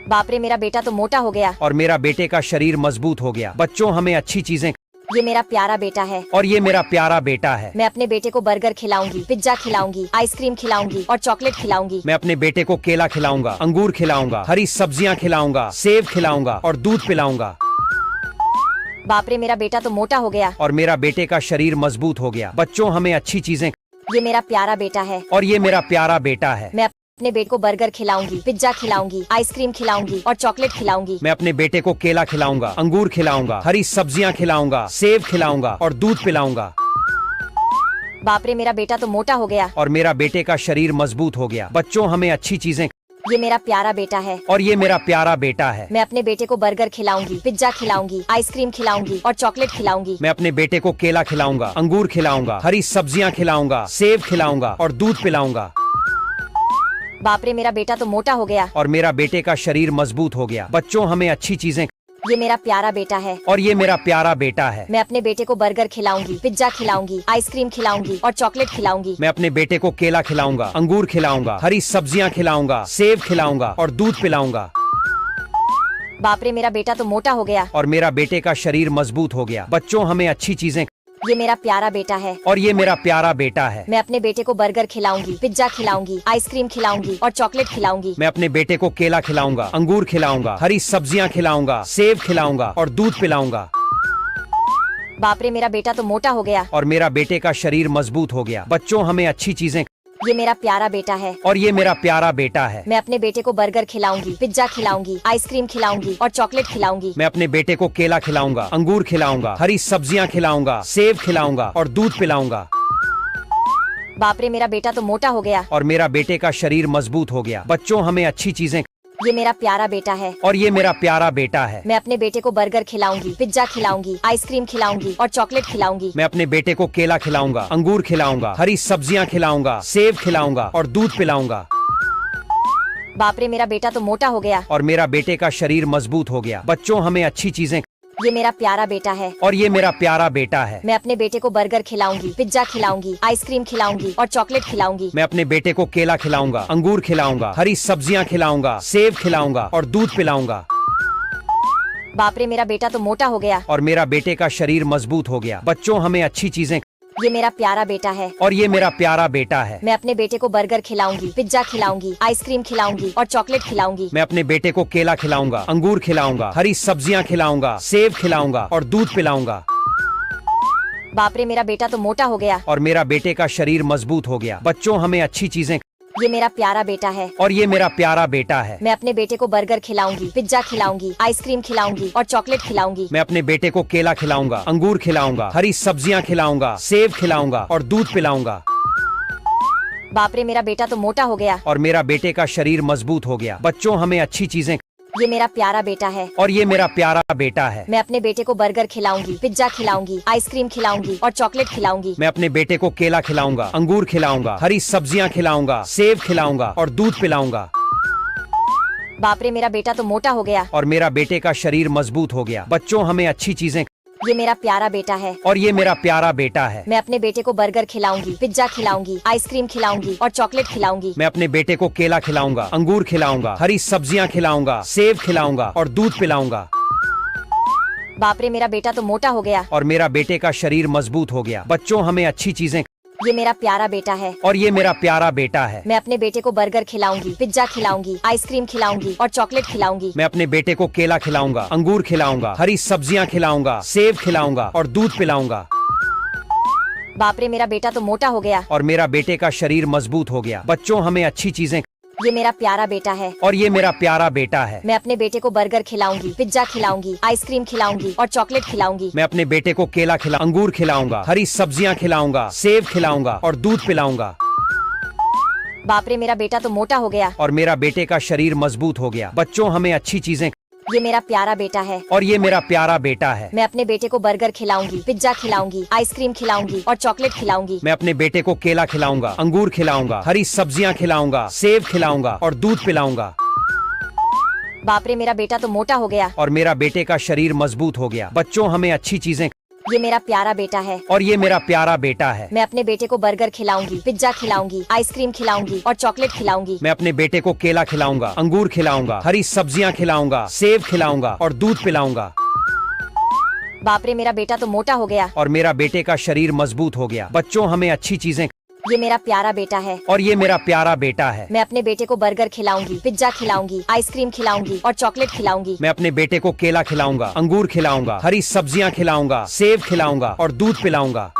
बाप रे, मेरा बेटा तो मोटा हो गया। और मेरा बेटे का शरीर मजबूत हो गया। बच्चों हमें अच्छी चीजें। ये मेरा प्यारा बेटा है। और ये मेरा प्यारा बेटा है। मैं अपने बेटे को बर्गर खिलाऊंगी, पिज्जा खिलाऊंगी, आइसक्रीम खिलाऊंगी और चॉकलेट खिलाऊंगी। मैं अपने बेटे को केला खिलाऊंगा, अंगूर खिलाऊंगा, हरी सब्जियां खिलाऊंगा, सेब खिलाऊंगा और दूध पिलाऊंगा। बाप रे, मेरा बेटा तो मोटा हो गया। और मेरा बेटे का शरीर मजबूत हो गया। बच्चों हमें अच्छी चीजें। ये मेरा प्यारा बेटा है। और ये मेरा प्यारा बेटा है। मैं अपने बेटे को बर्गर खिलाऊंगी, पिज्जा खिलाऊंगी, आइसक्रीम खिलाऊंगी और चॉकलेट खिलाऊंगी। मैं अपने बेटे को केला खिलाऊंगा, अंगूर खिलाऊंगा, हरी सब्जियां खिलाऊंगा, सेब खिलाऊंगा और दूध पिलाऊंगा। बाप रे, मेरा बेटा तो मोटा हो गया। और मेरा बेटे का शरीर मजबूत हो गया। बच्चों हमें अच्छी चीजें। ये मेरा प्यारा बेटा है। और ये मेरा प्यारा बेटा है। मैं अपने बेटे को बर्गर खिलाऊंगी, पिज्जा खिलाऊंगी, आइसक्रीम खिलाऊंगी और चॉकलेट खिलाऊंगी। मैं अपने बेटे को केला खिलाऊंगा, अंगूर खिलाऊंगा, हरी सब्जियां खिलाऊंगा, सेब खिलाऊंगा और दूध पिलाऊंगा। बाप रे, मेरा बेटा तो मोटा हो गया। और मेरा बेटे का शरीर मजबूत हो गया। बच्चों हमें अच्छी चीजें। ये मेरा प्यारा बेटा है। और ये मेरा प्यारा बेटा है। मैं अपने बेटे को बर्गर खिलाऊंगी, पिज्जा खिलाऊंगी, आइसक्रीम खिलाऊंगी और चॉकलेट खिलाऊंगी। मैं अपने बेटे को केला खिलाऊंगा, अंगूर खिलाऊंगा, हरी सब्जियां खिलाऊंगा, सेब खिलाऊंगा और दूध पिलाऊंगा। बाप रे, मेरा बेटा तो मोटा हो गया। और मेरा बेटे का शरीर मजबूत हो गया। बच्चों हमें अच्छी चीजें। ये मेरा प्यारा बेटा है। और ये मेरा प्यारा बेटा है। मैं अपने बेटे को बर्गर खिलाऊंगी, पिज्जा खिलाऊंगी, आइसक्रीम खिलाऊंगी और चॉकलेट खिलाऊंगी। मैं अपने बेटे को केला खिलाऊंगा, अंगूर खिलाऊंगा, हरी सब्जियां खिलाऊंगा, सेब खिलाऊंगा और दूध पिलाऊंगा। बाप रे, मेरा बेटा तो मोटा हो गया। और मेरा बेटे का शरीर मजबूत हो गया। बच्चों हमें अच्छी चीजें। ये मेरा प्यारा बेटा है। और ये मेरा प्यारा बेटा है। मैं अपने बेटे को बर्गर खिलाऊंगी, पिज्जा खिलाऊंगी, आइसक्रीम खिलाऊंगी और चॉकलेट खिलाऊंगी। मैं अपने बेटे को केला खिलाऊंगा, अंगूर खिलाऊंगा, हरी सब्जियां खिलाऊंगा, सेब खिलाऊंगा और दूध पिलाऊंगा। बाप रे, मेरा बेटा तो मोटा हो गया। और मेरा बेटे का शरीर मजबूत हो गया। बच्चों हमें अच्छी चीजें। ये मेरा प्यारा बेटा है। और ये मेरा प्यारा बेटा है। मैं अपने बेटे को बर्गर खिलाऊंगी, पिज्जा खिलाऊंगी, आइसक्रीम खिलाऊंगी और चॉकलेट खिलाऊंगी। मैं अपने बेटे को केला खिलाऊंगा, अंगूर खिलाऊंगा, हरी सब्जियां खिलाऊंगा, सेब खिलाऊंगा और दूध पिलाऊंगा। बाप रे, मेरा बेटा तो मोटा हो गया। और मेरा बेटे का शरीर मजबूत हो गया। बच्चों हमें अच्छी चीजें। ये मेरा प्यारा बेटा है। और ये मेरा प्यारा बेटा है। मैं अपने बेटे को बर्गर खिलाऊंगी, पिज्जा खिलाऊंगी, आइसक्रीम खिलाऊंगी और चॉकलेट खिलाऊंगी। मैं अपने बेटे को केला खिलाऊंगा, अंगूर खिलाऊंगा, हरी सब्जियां खिलाऊंगा, सेब खिलाऊंगा और दूध पिलाऊंगा। बाप रे, मेरा बेटा तो मोटा हो गया। और मेरा बेटे का शरीर मजबूत हो गया। बच्चों हमें अच्छी चीजें। ये मेरा प्यारा बेटा है। और ये मेरा प्यारा बेटा है। मैं अपने बेटे को बर्गर खिलाऊंगी, पिज्जा खिलाऊंगी, आइसक्रीम खिलाऊंगी और चॉकलेट खिलाऊंगी। मैं अपने बेटे को केला खिलाऊंगा, अंगूर खिलाऊंगा, हरी सब्जियां खिलाऊंगा, सेब खिलाऊंगा और दूध पिलाऊंगा। बाप रे, मेरा बेटा तो मोटा हो गया। और मेरा बेटे का शरीर मजबूत हो गया। बच्चों हमें अच्छी चीजें। ये मेरा प्यारा बेटा है। और ये मेरा प्यारा बेटा है। मैं अपने बेटे को बर्गर खिलाऊंगी, पिज्जा खिलाऊंगी, आइसक्रीम खिलाऊंगी और चॉकलेट खिलाऊंगी। मैं अपने बेटे को केला खिलाऊंगा, अंगूर खिलाऊंगा, हरी सब्जियां खिलाऊंगा, सेब खिलाऊंगा और दूध पिलाऊंगा। बाप रे, मेरा बेटा तो मोटा हो गया। और मेरा बेटे का शरीर मजबूत हो गया। बच्चों हमें अच्छी चीजें। ये मेरा प्यारा बेटा है और ये मेरा प्यारा बेटा है। मैं अपने बेटे को बर्गर खिलाऊंगी, पिज्जा खिलाऊंगी, आइसक्रीम खिलाऊंगी और चॉकलेट खिलाऊंगी। मैं अपने बेटे को केला खिलाऊंगा, अंगूर खिलाऊंगा, हरी सब्जियां खिलाऊंगा, सेब खिलाऊंगा और दूध पिलाऊंगा। बाप रे, मेरा बेटा तो मोटा हो गया और मेरा बेटे का शरीर मजबूत हो गया। बच्चों, हमें अच्छी चीजें। ये मेरा प्यारा बेटा है और ये मेरा प्यारा बेटा है। मैं अपने बेटे को बर्गर खिलाऊंगी, पिज्जा खिलाऊंगी, आइसक्रीम खिलाऊंगी और चॉकलेट खिलाऊंगी। मैं अपने बेटे को केला खिलाऊंगा, अंगूर खिलाऊंगा, हरी सब्जियां खिलाऊंगा, सेब खिलाऊंगा और दूध पिलाऊंगा। बाप रे, मेरा बेटा तो मोटा हो गया और मेरा बेटे का शरीर मजबूत हो गया। बच्चों, हमें अच्छी चीजें। ये मेरा प्यारा बेटा है और ये मेरा प्यारा बेटा है। मैं अपने बेटे को बर्गर खिलाऊंगी, पिज्जा खिलाऊंगी, आइसक्रीम खिलाऊंगी और चॉकलेट खिलाऊंगी। मैं अपने बेटे को केला खिलाऊंगा, अंगूर खिलाऊंगा, हरी सब्जियां खिलाऊंगा, सेब खिलाऊंगा और दूध पिलाऊंगा। बाप रे, मेरा बेटा तो मोटा हो गया और मेरा बेटे का शरीर मजबूत हो गया। बच्चों, हमें अच्छी चीजें। ये मेरा प्यारा बेटा है और ये मेरा प्यारा बेटा है। मैं अपने बेटे को बर्गर खिलाऊंगी, पिज्जा खिलाऊंगी, आइसक्रीम खिलाऊंगी और चॉकलेट खिलाऊंगी। मैं अपने बेटे को केला अंगूर खिलाऊंगा, हरी सब्जियां खिलाऊंगा, सेब खिलाऊंगा और दूध पिलाऊंगा। बाप रे, मेरा बेटा तो मोटा हो गया और मेरा बेटे का शरीर मजबूत हो गया। बच्चों, हमें अच्छी चीजें। ये मेरा प्यारा बेटा है और ये मेरा प्यारा बेटा है। मैं अपने बेटे को बर्गर खिलाऊंगी, पिज्जा खिलाऊंगी, आइसक्रीम खिलाऊंगी और चॉकलेट खिलाऊंगी। मैं अपने बेटे को केला खिलाऊंगा, अंगूर खिलाऊंगा, हरी सब्जियां खिलाऊंगा, सेब खिलाऊंगा और दूध पिलाऊंगा। बाप रे, मेरा बेटा तो मोटा हो गया और मेरा बेटे का शरीर मजबूत हो गया। बच्चों, हमें अच्छी चीजें। ये मेरा प्यारा बेटा है और ये मेरा प्यारा बेटा है। मैं अपने बेटे को बर्गर खिलाऊंगी, पिज्जा खिलाऊंगी, आइसक्रीम खिलाऊंगी और चॉकलेट खिलाऊंगी। मैं अपने बेटे को केला खिलाऊंगा, अंगूर खिलाऊंगा, हरी सब्जियां खिलाऊंगा, सेब खिलाऊंगा और दूध पिलाऊंगा। बाप रे, मेरा बेटा तो मोटा हो गया और मेरा बेटे का शरीर मजबूत हो गया। बच्चों, हमें अच्छी चीजें। ये मेरा प्यारा बेटा है और ये मेरा प्यारा बेटा है। मैं अपने बेटे को बर्गर खिलाऊंगी, पिज्जा खिलाऊंगी, आइसक्रीम खिलाऊंगी और चॉकलेट खिलाऊंगी। मैं अपने बेटे को केला खिलाऊंगा, अंगूर खिलाऊंगा, हरी सब्जियां खिलाऊंगा, सेब खिलाऊंगा और दूध पिलाऊंगा।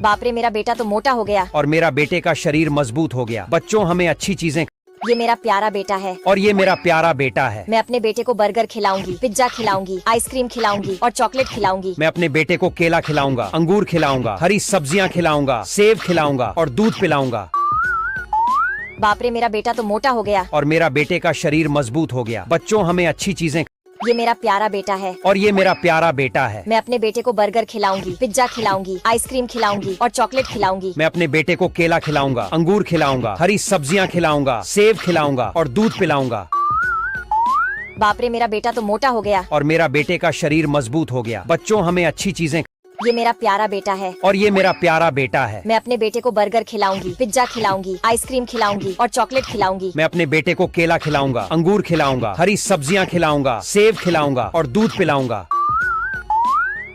बाप रे, मेरा बेटा तो मोटा हो गया और मेरा बेटे का शरीर मजबूत हो गया। बच्चों, हमें अच्छी चीजें। ये मेरा प्यारा बेटा है और ये मेरा प्यारा बेटा है। मैं अपने बेटे को बर्गर खिलाऊंगी, पिज्जा खिलाऊंगी, आइसक्रीम खिलाऊंगी और चॉकलेट खिलाऊंगी। मैं अपने बेटे को केला खिलाऊंगा, अंगूर खिलाऊंगा, हरी सब्जियां खिलाऊंगा, सेब खिलाऊंगा और दूध पिलाऊंगा। बाप रे, मेरा बेटा तो मोटा हो गया और मेरा बेटे का शरीर मजबूत हो गया। बच्चों, हमें अच्छी चीजें। ये मेरा प्यारा बेटा है और ये मेरा प्यारा बेटा है। मैं अपने बेटे को बर्गर खिलाऊंगी, पिज्जा खिलाऊंगी, आइसक्रीम खिलाऊंगी और चॉकलेट खिलाऊंगी। मैं अपने बेटे को केला खिलाऊंगा, अंगूर खिलाऊंगा, हरी सब्जियां खिलाऊंगा, सेब खिलाऊंगा और दूध पिलाऊंगा। बाप रे, मेरा बेटा तो मोटा हो गया और मेरा बेटे का शरीर मजबूत हो गया। बच्चों, हमें अच्छी चीजें। ये मेरा प्यारा बेटा है और ये मेरा प्यारा बेटा है। मैं अपने बेटे को बर्गर खिलाऊंगी, पिज्जा खिलाऊंगी, आइसक्रीम खिलाऊंगी और चॉकलेट खिलाऊंगी। मैं अपने बेटे को केला खिलाऊंगा, अंगूर खिलाऊंगा, हरी सब्जियां खिलाऊंगा, सेब खिलाऊंगा और दूध पिलाऊंगा।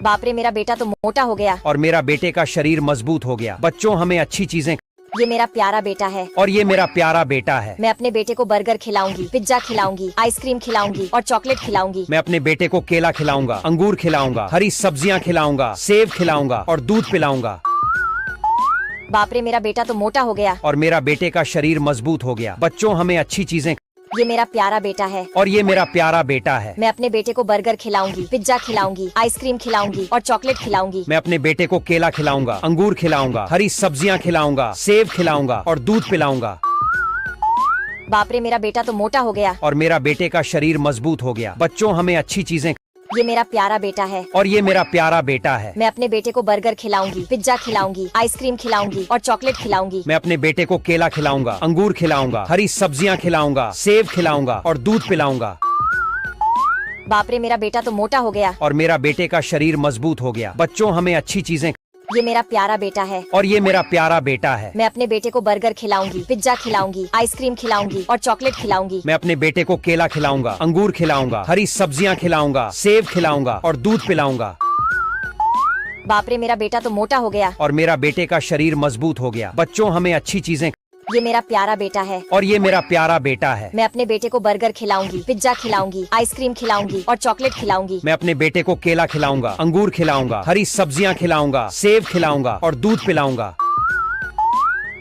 बाप रे, मेरा बेटा तो मोटा हो गया और मेरा बेटे का शरीर मजबूत हो गया। बच्चों, हमें अच्छी चीजें। ये मेरा प्यारा बेटा है और ये मेरा प्यारा बेटा है। मैं अपने बेटे को बर्गर खिलाऊंगी, पिज्जा खिलाऊंगी, आइसक्रीम खिलाऊंगी और चॉकलेट खिलाऊंगी। मैं अपने बेटे को केला खिलाऊंगा, अंगूर खिलाऊंगा, हरी सब्जियां खिलाऊंगा, सेब खिलाऊंगा और दूध पिलाऊंगा। बाप रे, मेरा बेटा तो मोटा हो गया और मेरा बेटे का शरीर मजबूत हो गया। बच्चों, हमें अच्छी चीजें। ये मेरा प्यारा बेटा है और ये मेरा प्यारा बेटा है। मैं अपने बेटे को बर्गर खिलाऊंगी, पिज्जा खिलाऊंगी, आइसक्रीम खिलाऊंगी और चॉकलेट खिलाऊंगी। मैं अपने बेटे को केला खिलाऊंगा, अंगूर खिलाऊंगा, हरी सब्जियां खिलाऊंगा, सेब खिलाऊंगा और दूध पिलाऊंगा। बाप रे, मेरा बेटा तो मोटा हो गया और मेरा बेटे का शरीर मजबूत हो गया। बच्चों, हमें अच्छी चीजें। ये मेरा प्यारा बेटा है और ये मेरा प्यारा बेटा है। मैं अपने बेटे को बर्गर खिलाऊंगी, पिज्जा खिलाऊंगी, आइसक्रीम खिलाऊंगी और चॉकलेट खिलाऊंगी। मैं अपने बेटे को केला खिलाऊंगा, अंगूर खिलाऊंगा, हरी सब्जियां खिलाऊंगा, सेब खिलाऊंगा और दूध पिलाऊंगा। बाप रे, मेरा बेटा तो मोटा हो गया और मेरा बेटे का शरीर मजबूत हो गया। बच्चों, हमें अच्छी चीजें। ये मेरा प्यारा बेटा है और ये मेरा प्यारा बेटा है। मैं अपने बेटे को बर्गर खिलाऊंगी, पिज्जा खिलाऊंगी, आइसक्रीम खिलाऊंगी और चॉकलेट खिलाऊंगी। मैं अपने बेटे को केला खिलाऊंगा, अंगूर खिलाऊंगा, हरी सब्जियां खिलाऊंगा, सेब खिलाऊंगा और दूध पिलाऊंगा। बाप रे, मेरा बेटा तो मोटा हो गया और मेरा बेटे का शरीर मजबूत हो गया। बच्चों, हमें अच्छी चीजें। ये मेरा प्यारा बेटा है और ये मेरा प्यारा बेटा है। मैं अपने बेटे को बर्गर खिलाऊंगी, पिज्जा खिलाऊंगी, आइसक्रीम खिलाऊंगी और चॉकलेट खिलाऊंगी। मैं अपने बेटे को केला खिलाऊंगा, अंगूर खिलाऊंगा, हरी सब्जियां खिलाऊंगा, सेब खिलाऊंगा और दूध पिलाऊंगा।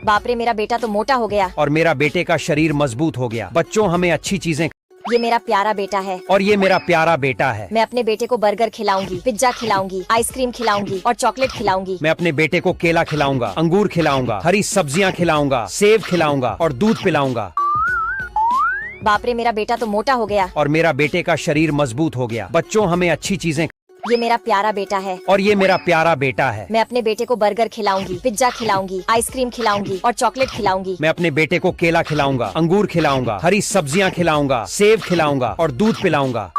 बाप रे, मेरा बेटा तो मोटा हो गया और मेरा बेटे का शरीर मजबूत हो गया। बच्चों, हमें अच्छी चीजें। ये मेरा प्यारा बेटा है और ये मेरा प्यारा बेटा है। मैं अपने बेटे को बर्गर खिलाऊंगी, पिज्जा खिलाऊंगी, आइसक्रीम खिलाऊंगी और चॉकलेट खिलाऊंगी। मैं अपने बेटे को केला खिलाऊंगा, अंगूर खिलाऊंगा, हरी सब्जियां खिलाऊंगा, सेब खिलाऊंगा और दूध पिलाऊंगा। बाप रे मेरा बेटा तो मोटा हो गया। और मेरा बेटे का शरीर मजबूत हो गया। बच्चों हमें अच्छी चीजें। ये मेरा प्यारा बेटा है। और ये मेरा प्यारा बेटा है। मैं अपने बेटे को बर्गर खिलाऊंगी, पिज्जा खिलाऊंगी, आइसक्रीम खिलाऊंगी और चॉकलेट खिलाऊंगी। मैं अपने बेटे को केला खिलाऊंगा, अंगूर खिलाऊंगा, हरी सब्जियां खिलाऊंगा, सेब खिलाऊंगा और दूध पिलाऊंगा।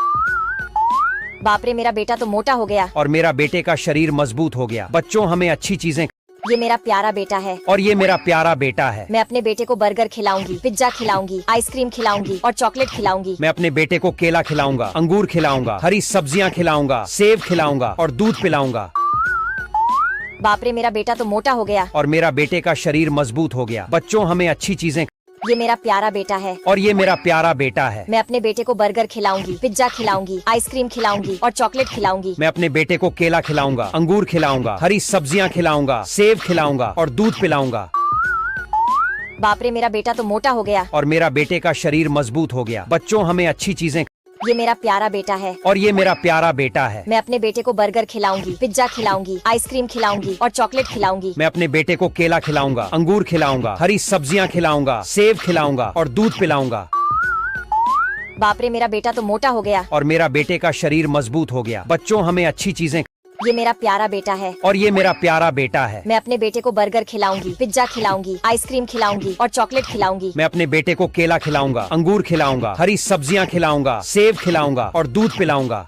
बाप रे मेरा बेटा तो मोटा हो गया। और मेरा बेटे का शरीर मजबूत हो गया। बच्चों हमें अच्छी चीजें। ये मेरा प्यारा बेटा है। और ये मेरा प्यारा बेटा है। मैं अपने बेटे को बर्गर खिलाऊंगी, पिज्जा खिलाऊंगी, आइसक्रीम खिलाऊंगी और चॉकलेट खिलाऊंगी। मैं अपने बेटे को केला खिलाऊंगा, अंगूर खिलाऊंगा, हरी सब्जियां खिलाऊंगा, सेब खिलाऊंगा और दूध पिलाऊंगा। बाप रे मेरा बेटा तो मोटा हो गया। और मेरा बेटे का शरीर मजबूत हो गया। बच्चों हमें अच्छी चीजें। ये मेरा प्यारा बेटा है। और ये मेरा प्यारा बेटा है। मैं अपने बेटे को बर्गर खिलाऊंगी, पिज्जा खिलाऊंगी, आइसक्रीम खिलाऊंगी और चॉकलेट खिलाऊंगी। मैं अपने बेटे को केला खिलाऊंगा, अंगूर खिलाऊंगा, हरी सब्जियां खिलाऊंगा, सेब खिलाऊंगा और दूध पिलाऊंगा। बाप रे मेरा बेटा तो मोटा हो गया। और मेरा बेटे का शरीर मजबूत हो गया। बच्चों हमें अच्छी चीजें। ये मेरा प्यारा बेटा है। और ये मेरा प्यारा बेटा है। मैं अपने बेटे को बर्गर खिलाऊंगी, पिज्जा खिलाऊंगी, आइसक्रीम खिलाऊंगी और चॉकलेट खिलाऊंगी। मैं अपने बेटे को केला खिलाऊंगा, अंगूर खिलाऊंगा, हरी सब्जियां खिलाऊंगा, सेब खिलाऊंगा और दूध पिलाऊंगा। बाप रे मेरा बेटा तो मोटा हो गया। और मेरा बेटे का शरीर मजबूत हो गया। बच्चों हमें अच्छी चीजें। ये मेरा प्यारा बेटा है। और ये मेरा प्यारा बेटा है। मैं अपने बेटे को बर्गर खिलाऊंगी, पिज्जा खिलाऊंगी, आइसक्रीम खिलाऊंगी और चॉकलेट खिलाऊंगी। मैं अपने बेटे को केला खिलाऊंगा, अंगूर खिलाऊंगा, हरी सब्जियां खिलाऊंगा, सेब खिलाऊंगा और दूध पिलाऊंगा।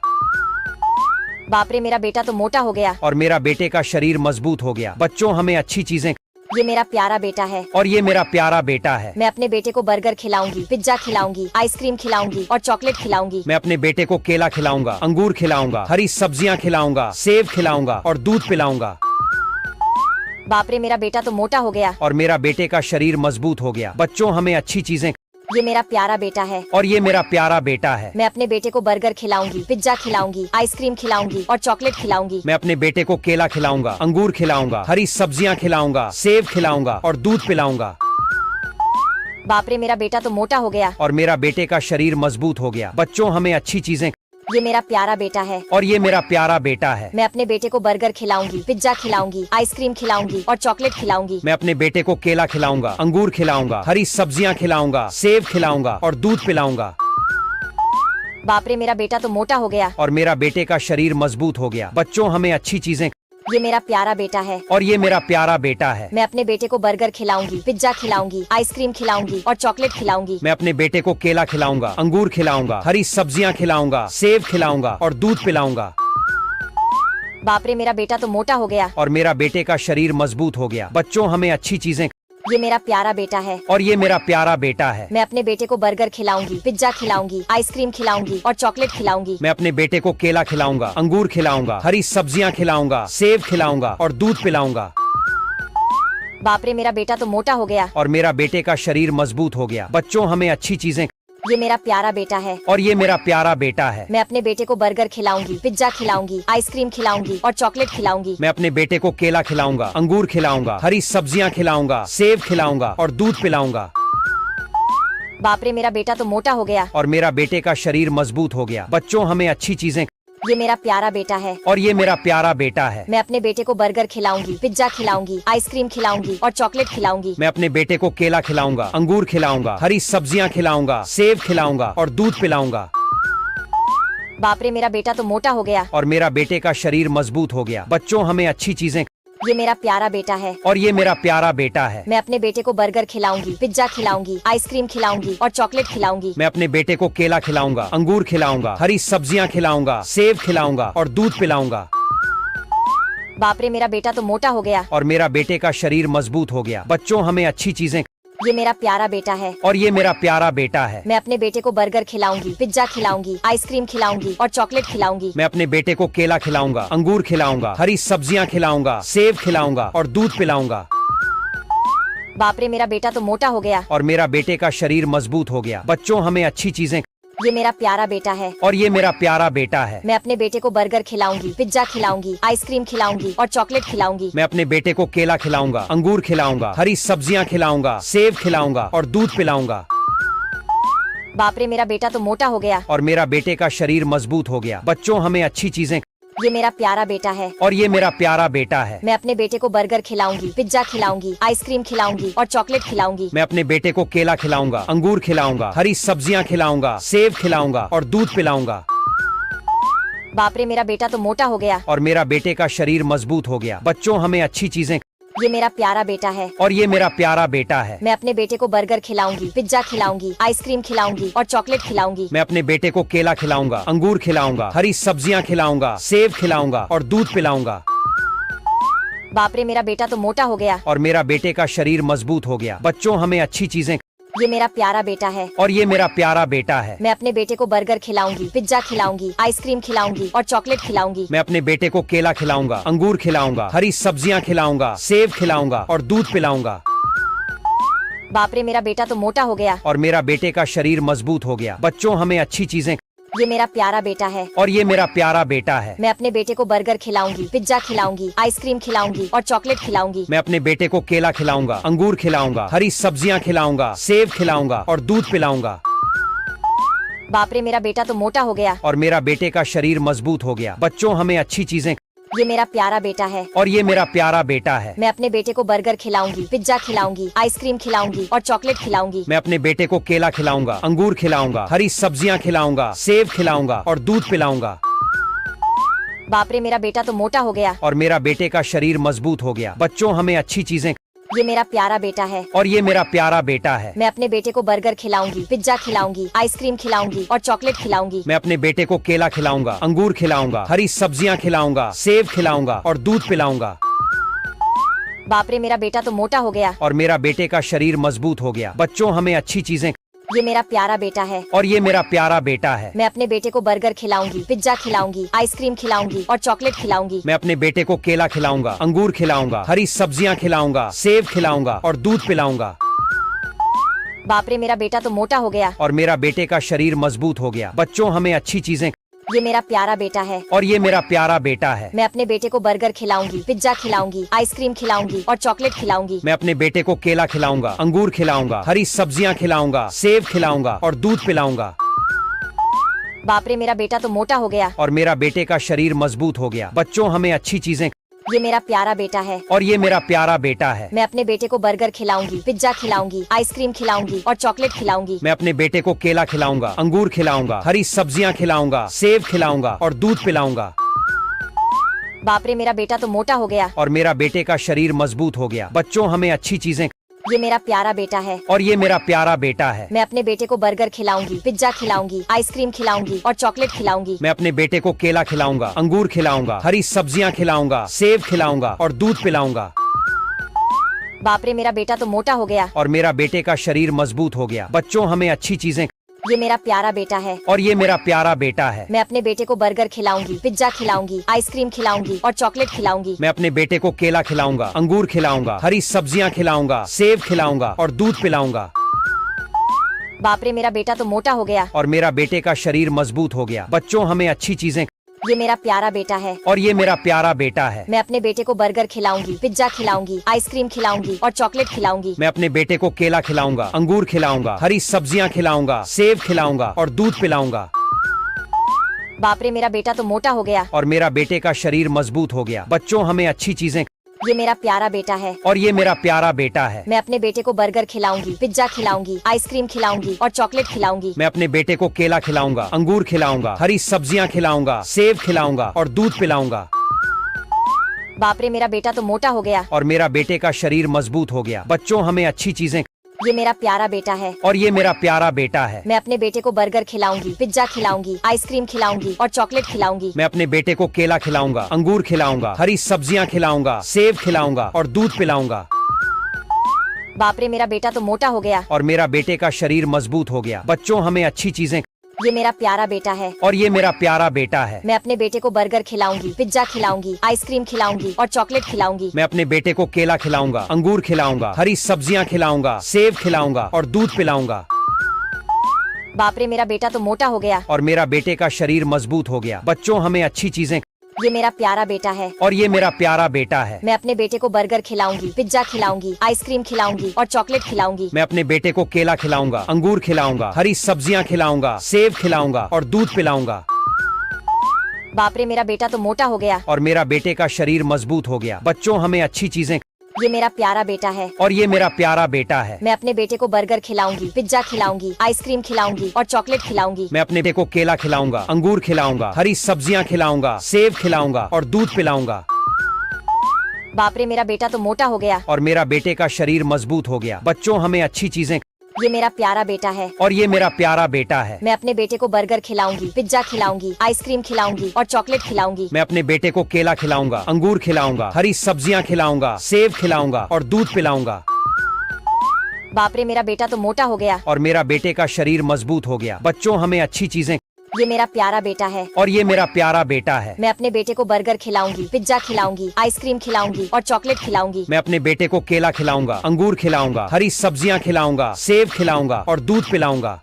बाप रे मेरा बेटा तो मोटा हो गया। और मेरा बेटे का शरीर मजबूत हो गया। बच्चों हमें अच्छी चीजें। ये मेरा प्यारा बेटा है। और ये मेरा प्यारा बेटा है। मैं अपने बेटे को बर्गर खिलाऊंगी, पिज्जा खिलाऊंगी, आइसक्रीम खिलाऊंगी और चॉकलेट खिलाऊंगी। मैं अपने बेटे को केला खिलाऊंगा, अंगूर खिलाऊंगा, हरी सब्जियां खिलाऊंगा, सेब खिलाऊंगा और दूध पिलाऊंगा। बाप रे मेरा बेटा तो मोटा हो गया। और मेरा बेटे का शरीर मजबूत हो गया। बच्चों हमें अच्छी चीजें। ये मेरा प्यारा बेटा है। और ये मेरा प्यारा बेटा है। मैं अपने बेटे को बर्गर खिलाऊंगी, पिज्जा खिलाऊंगी, आइसक्रीम खिलाऊंगी और चॉकलेट खिलाऊंगी। मैं अपने बेटे को केला खिलाऊंगा, अंगूर खिलाऊंगा, हरी सब्जियां खिलाऊंगा, सेब खिलाऊंगा और दूध पिलाऊंगा। बाप रे मेरा बेटा तो मोटा हो गया। और मेरा बेटे का शरीर मजबूत हो गया। बच्चों हमें अच्छी चीजें। ये मेरा प्यारा बेटा है। और ये मेरा प्यारा बेटा है। मैं अपने बेटे को बर्गर खिलाऊंगी, पिज्जा खिलाऊंगी, आइसक्रीम खिलाऊंगी और चॉकलेट खिलाऊंगी। मैं अपने बेटे को केला खिलाऊंगा, अंगूर खिलाऊंगा, हरी सब्जियां खिलाऊंगा, सेब खिलाऊंगा और दूध पिलाऊंगा। बाप रे मेरा बेटा तो मोटा हो गया। और मेरा बेटे का शरीर मजबूत हो गया। बच्चों हमें अच्छी चीजें। ये मेरा प्यारा बेटा है। और ये मेरा प्यारा बेटा है। मैं अपने बेटे को बर्गर खिलाऊंगी, पिज्जा खिलाऊंगी, आइसक्रीम खिलाऊंगी और चॉकलेट खिलाऊंगी। मैं अपने बेटे को केला खिलाऊंगा, अंगूर खिलाऊंगा, हरी सब्जियां खिलाऊंगा, सेब खिलाऊंगा और दूध पिलाऊंगा। बाप रे मेरा बेटा तो मोटा हो गया। और मेरा बेटे का शरीर मजबूत हो गया। बच्चों हमें अच्छी चीजें। ये मेरा प्यारा बेटा है। और ये मेरा प्यारा बेटा है। मैं अपने बेटे को बर्गर खिलाऊंगी, पिज्जा खिलाऊंगी, आइसक्रीम खिलाऊंगी और चॉकलेट खिलाऊंगी। मैं अपने बेटे को केला खिलाऊंगा, अंगूर खिलाऊंगा, हरी सब्जियां खिलाऊंगा, सेब खिलाऊंगा और दूध पिलाऊंगा। बाप रे मेरा बेटा तो मोटा हो गया। और मेरा बेटे का शरीर मजबूत हो गया। बच्चों हमें अच्छी चीजें। ये मेरा प्यारा बेटा है। और ये मेरा प्यारा बेटा है। मैं अपने बेटे को बर्गर खिलाऊंगी, पिज्जा खिलाऊंगी, आइसक्रीम खिलाऊंगी और चॉकलेट खिलाऊंगी। मैं अपने बेटे को केला खिलाऊंगा, अंगूर खिलाऊंगा, हरी सब्जियां खिलाऊंगा, सेब खिलाऊंगा और दूध पिलाऊंगा। बाप रे मेरा बेटा तो मोटा हो गया। और मेरा बेटे का शरीर मजबूत हो गया। बच्चों हमें अच्छी चीजें। ये मेरा प्यारा बेटा है। और ये मेरा प्यारा बेटा है। मैं अपने बेटे को बर्गर खिलाऊंगी, पिज्जा खिलाऊंगी, आइसक्रीम खिलाऊंगी और चॉकलेट खिलाऊंगी। मैं अपने बेटे को केला खिलाऊंगा, अंगूर खिलाऊंगा, हरी सब्जियां खिलाऊंगा, सेब खिलाऊंगा और दूध पिलाऊंगा। बाप रे मेरा बेटा तो मोटा हो गया। और मेरा बेटे का शरीर मजबूत हो गया। बच्चों हमें अच्छी चीजें। ये मेरा प्यारा बेटा है। और ये मेरा प्यारा बेटा है। मैं अपने बेटे को बर्गर खिलाऊंगी, पिज्जा खिलाऊंगी, आइसक्रीम खिलाऊंगी और चॉकलेट खिलाऊंगी। मैं अपने बेटे को केला खिलाऊंगा, अंगूर खिलाऊंगा, हरी सब्जियां खिलाऊंगा, सेब खिलाऊंगा और दूध पिलाऊंगा। बाप रे मेरा बेटा तो मोटा हो गया। और मेरा बेटे का शरीर मजबूत हो गया। बच्चों हमें अच्छी चीजें। ये मेरा प्यारा बेटा है। और ये मेरा प्यारा बेटा है। मैं अपने बेटे को बर्गर खिलाऊंगी, पिज्जा खिलाऊंगी, आइसक्रीम खिलाऊंगी और चॉकलेट खिलाऊंगी। मैं अपने बेटे को केला खिलाऊंगा, अंगूर खिलाऊंगा, हरी सब्जियां खिलाऊंगा, सेब खिलाऊंगा और दूध पिलाऊंगा। बाप रे मेरा बेटा तो मोटा हो गया। और मेरा बेटे का शरीर मजबूत हो गया। बच्चों हमें अच्छी चीजें। ये मेरा प्यारा बेटा है। और ये मेरा प्यारा बेटा है। मैं अपने बेटे को बर्गर खिलाऊंगी, पिज्जा खिलाऊंगी, आइसक्रीम खिलाऊंगी और चॉकलेट खिलाऊंगी। मैं अपने बेटे को केला खिलाऊंगा, अंगूर खिलाऊंगा, हरी सब्जियां खिलाऊंगा, सेब खिलाऊंगा और दूध पिलाऊंगा। बाप रे मेरा बेटा तो मोटा हो गया। और मेरा बेटे का शरीर मजबूत हो गया। बच्चों हमें अच्छी चीजें। ये मेरा प्यारा बेटा है और ये मेरा प्यारा बेटा है। मैं अपने बेटे को बर्गर खिलाऊंगी, पिज्जा खिलाऊंगी, आइसक्रीम खिलाऊंगी और चॉकलेट खिलाऊंगी। मैं अपने बेटे को केला खिलाऊंगा, अंगूर खिलाऊंगा, हरी सब्जियां खिलाऊंगा, सेब खिलाऊंगा और दूध पिलाऊंगा। बाप रे, मेरा बेटा तो मोटा हो गया। और मेरा बेटे का शरीर मजबूत हो गया। बच्चों, हमें अच्छी चीजें। ये मेरा प्यारा बेटा है और ये मेरा प्यारा बेटा है। मैं अपने बेटे को बर्गर खिलाऊंगी, पिज्जा खिलाऊंगी, आइसक्रीम खिलाऊंगी और चॉकलेट खिलाऊंगी। मैं अपने बेटे को केला खिलाऊंगा, अंगूर खिलाऊंगा, हरी सब्जियां खिलाऊंगा, सेब खिलाऊंगा और दूध पिलाऊंगा। बाप रे, मेरा बेटा तो मोटा हो गया। और मेरा बेटे का शरीर मजबूत हो गया। बच्चों, हमें अच्छी चीजें। ये मेरा प्यारा बेटा है और ये मेरा प्यारा बेटा है। मैं अपने बेटे को बर्गर खिलाऊंगी, पिज्जा खिलाऊंगी, आइसक्रीम खिलाऊंगी और चॉकलेट खिलाऊंगी। मैं अपने बेटे को केला खिलाऊंगा, अंगूर खिलाऊंगा, हरी सब्जियां खिलाऊंगा, सेब खिलाऊंगा और दूध पिलाऊंगा। बाप रे, मेरा बेटा तो मोटा हो गया। और मेरा बेटे का शरीर मजबूत हो गया। बच्चों, हमें अच्छी चीजें। ये मेरा प्यारा बेटा है और ये मेरा प्यारा बेटा है। मैं अपने बेटे को बर्गर खिलाऊंगी, पिज्जा खिलाऊंगी, आइसक्रीम खिलाऊंगी और चॉकलेट खिलाऊंगी। मैं अपने बेटे को केला खिलाऊंगा, अंगूर खिलाऊंगा, हरी सब्जियां खिलाऊंगा, सेब खिलाऊंगा और दूध पिलाऊंगा। बाप रे, मेरा बेटा तो मोटा हो गया। और मेरा बेटे का शरीर मजबूत हो गया। बच्चों, हमें अच्छी चीजें। ये मेरा प्यारा बेटा है और ये मेरा प्यारा बेटा है। मैं अपने बेटे को बर्गर खिलाऊंगी, पिज्जा खिलाऊंगी, आइसक्रीम खिलाऊंगी और चॉकलेट खिलाऊंगी। मैं अपने बेटे को केला खिलाऊंगा, अंगूर खिलाऊंगा, हरी सब्जियां खिलाऊंगा, सेब खिलाऊंगा और दूध पिलाऊंगा। बाप रे, मेरा बेटा तो मोटा हो गया। और मेरा बेटे का शरीर मजबूत हो गया। बच्चों, हमें अच्छी चीजें। ये मेरा प्यारा बेटा है और ये मेरा प्यारा बेटा है। मैं अपने बेटे को बर्गर खिलाऊंगी, पिज्जा खिलाऊंगी, आइसक्रीम खिलाऊंगी और चॉकलेट खिलाऊंगी। मैं अपने बेटे को केला खिलाऊंगा, अंगूर खिलाऊंगा, हरी सब्जियां खिलाऊंगा, सेब खिलाऊंगा और दूध पिलाऊंगा। बाप रे, मेरा बेटा तो मोटा हो गया। और मेरा बेटे का शरीर मजबूत हो गया। बच्चों, हमें अच्छी चीजें। ये मेरा प्यारा बेटा है और ये मेरा प्यारा बेटा है। मैं अपने बेटे को बर्गर खिलाऊंगी, पिज्जा खिलाऊंगी, आइसक्रीम खिलाऊंगी और चॉकलेट खिलाऊंगी। मैं अपने बेटे को केला खिलाऊंगा, अंगूर खिलाऊंगा, हरी सब्जियां खिलाऊंगा, सेब खिलाऊंगा और दूध पिलाऊंगा। बाप रे, मेरा बेटा तो मोटा हो गया। और मेरा बेटे का शरीर मजबूत हो गया। बच्चों, हमें अच्छी चीजें। ये मेरा प्यारा बेटा है और ये मेरा प्यारा बेटा है। मैं अपने बेटे को बर्गर खिलाऊंगी, पिज्जा खिलाऊंगी, आइसक्रीम खिलाऊंगी और चॉकलेट खिलाऊंगी। मैं अपने बेटे को केला खिलाऊंगा, अंगूर खिलाऊंगा, हरी सब्जियां खिलाऊंगा, सेब खिलाऊंगा और दूध पिलाऊंगा। बाप रे, मेरा बेटा तो मोटा हो गया। और मेरा बेटे का शरीर मजबूत हो गया। बच्चों, हमें अच्छी चीजें। ये मेरा प्यारा बेटा है और ये मेरा प्यारा बेटा है। मैं अपने बेटे को बर्गर खिलाऊंगी, पिज्जा खिलाऊंगी, आइसक्रीम खिलाऊंगी और चॉकलेट खिलाऊंगी। मैं अपने बेटे को केला खिलाऊंगा, अंगूर खिलाऊंगा, हरी सब्जियां खिलाऊंगा, सेब खिलाऊंगा और दूध पिलाऊंगा। बाप रे, मेरा बेटा तो मोटा हो गया। और मेरा बेटे का शरीर मजबूत हो गया। बच्चों, हमें अच्छी चीजें। ये मेरा प्यारा बेटा है और ये मेरा प्यारा बेटा है। मैं अपने बेटे को बर्गर खिलाऊंगी, पिज्जा खिलाऊंगी, आइसक्रीम खिलाऊंगी और चॉकलेट खिलाऊंगी। मैं अपने बेटे को केला खिलाऊंगा, अंगूर खिलाऊंगा, हरी सब्जियां खिलाऊंगा, सेब खिलाऊंगा और दूध पिलाऊंगा। बाप रे, मेरा बेटा तो मोटा हो गया। और मेरा बेटे का शरीर मजबूत हो गया। बच्चों, हमें अच्छी चीजें। ये मेरा प्यारा बेटा है और ये मेरा प्यारा बेटा है। मैं अपने बेटे को बर्गर खिलाऊंगी, पिज्जा खिलाऊंगी, आइसक्रीम खिलाऊंगी और चॉकलेट खिलाऊंगी। मैं अपने बेटे को केला खिलाऊंगा, अंगूर खिलाऊंगा, हरी सब्जियां खिलाऊंगा, सेब खिलाऊंगा और दूध पिलाऊंगा। बाप रे, मेरा बेटा तो मोटा हो गया। और मेरा बेटे का शरीर मजबूत हो गया। बच्चों, हमें अच्छी चीजें। ये मेरा प्यारा बेटा है और ये मेरा प्यारा बेटा है। मैं अपने बेटे को बर्गर खिलाऊंगी, पिज्जा खिलाऊंगी, आइसक्रीम खिलाऊंगी और चॉकलेट खिलाऊंगी। मैं अपने बेटे को केला खिलाऊंगा, अंगूर खिलाऊंगा, हरी सब्जियां खिलाऊंगा, सेब खिलाऊंगा और दूध पिलाऊंगा। बाप रे, मेरा बेटा तो मोटा हो गया। और मेरा बेटे का शरीर मजबूत हो गया। बच्चों, हमें अच्छी चीजें। ये मेरा प्यारा बेटा है और ये मेरा प्यारा बेटा है। मैं अपने बेटे को बर्गर खिलाऊंगी, पिज्जा खिलाऊंगी, आइसक्रीम खिलाऊंगी और चॉकलेट खिलाऊंगी। मैं अपने बेटे को केला खिलाऊंगा, अंगूर खिलाऊंगा, हरी सब्जियां खिलाऊंगा, सेब खिलाऊंगा और दूध पिलाऊंगा। बाप रे, मेरा बेटा तो मोटा हो गया। और मेरा बेटे का शरीर मजबूत हो गया। बच्चों, हमें अच्छी चीजें। ये मेरा प्यारा बेटा है और ये मेरा प्यारा बेटा है। मैं अपने बेटे को बर्गर खिलाऊंगी, पिज्जा खिलाऊंगी, आइसक्रीम खिलाऊंगी और चॉकलेट खिलाऊंगी। मैं अपने बेटे को केला खिलाऊंगा, अंगूर खिलाऊंगा, हरी सब्जियां खिलाऊंगा, सेब खिलाऊंगा और दूध पिलाऊंगा। बाप रे, मेरा बेटा तो मोटा हो गया। और मेरा बेटे का शरीर मजबूत हो गया। बच्चों, हमें अच्छी चीजें। ये मेरा प्यारा बेटा है और ये मेरा प्यारा बेटा है। मैं अपने बेटे को बर्गर खिलाऊंगी, पिज्जा खिलाऊंगी, आइसक्रीम खिलाऊंगी और चॉकलेट खिलाऊंगी। मैं अपने बेटे को केला खिलाऊंगा, अंगूर खिलाऊंगा, हरी सब्जियां खिलाऊंगा, सेब खिलाऊंगा और दूध पिलाऊंगा। बाप रे, मेरा बेटा तो मोटा हो गया। और मेरा बेटे का शरीर मजबूत हो गया। बच्चों, हमें अच्छी चीजें। ये मेरा प्यारा बेटा है और ये मेरा प्यारा बेटा है। मैं अपने बेटे को बर्गर खिलाऊंगी, पिज्जा खिलाऊंगी, आइसक्रीम खिलाऊंगी और चॉकलेट खिलाऊंगी। मैं अपने बेटे को केला खिलाऊंगा, अंगूर खिलाऊंगा, हरी सब्जियां खिलाऊंगा, सेब खिलाऊंगा और दूध पिलाऊंगा। बाप रे मेरा बेटा तो मोटा हो गया। और मेरा बेटे का शरीर मजबूत हो गया। बच्चों हमें अच्छी चीजें। ये मेरा प्यारा बेटा है। और ये मेरा प्यारा बेटा है। मैं अपने बेटे को बर्गर खिलाऊंगी, पिज्जा खिलाऊंगी, आइसक्रीम खिलाऊंगी और चॉकलेट खिलाऊंगी। मैं अपने बेटे को केला खिलाऊंगा, अंगूर खिलाऊंगा, हरी सब्जियां खिलाऊंगा, सेब खिलाऊंगा और दूध पिलाऊंगा। बाप रे मेरा बेटा तो मोटा हो गया। और मेरा बेटे का शरीर मजबूत हो गया। बच्चों हमें अच्छी चीजें। ये मेरा प्यारा बेटा है। और ये मेरा प्यारा बेटा है। मैं अपने बेटे को बर्गर खिलाऊंगी, पिज्जा खिलाऊंगी, आइसक्रीम खिलाऊंगी और चॉकलेट खिलाऊंगी। मैं अपने बेटे को केला खिलाऊंगा, अंगूर खिलाऊंगा, हरी सब्जियां खिलाऊंगा, सेब खिलाऊंगा और दूध पिलाऊंगा। बाप रे मेरा बेटा तो मोटा हो गया। और मेरा बेटे का शरीर मजबूत हो गया। बच्चों हमें अच्छी चीजें। ये मेरा प्यारा बेटा है। और ये मेरा प्यारा बेटा है। मैं अपने बेटे को बर्गर खिलाऊंगी, पिज्जा खिलाऊंगी, आइसक्रीम खिलाऊंगी और चॉकलेट खिलाऊंगी। मैं अपने बेटे को केला खिलाऊंगा, अंगूर खिलाऊंगा, हरी सब्जियां खिलाऊंगा, सेब खिलाऊंगा और दूध पिलाऊंगा।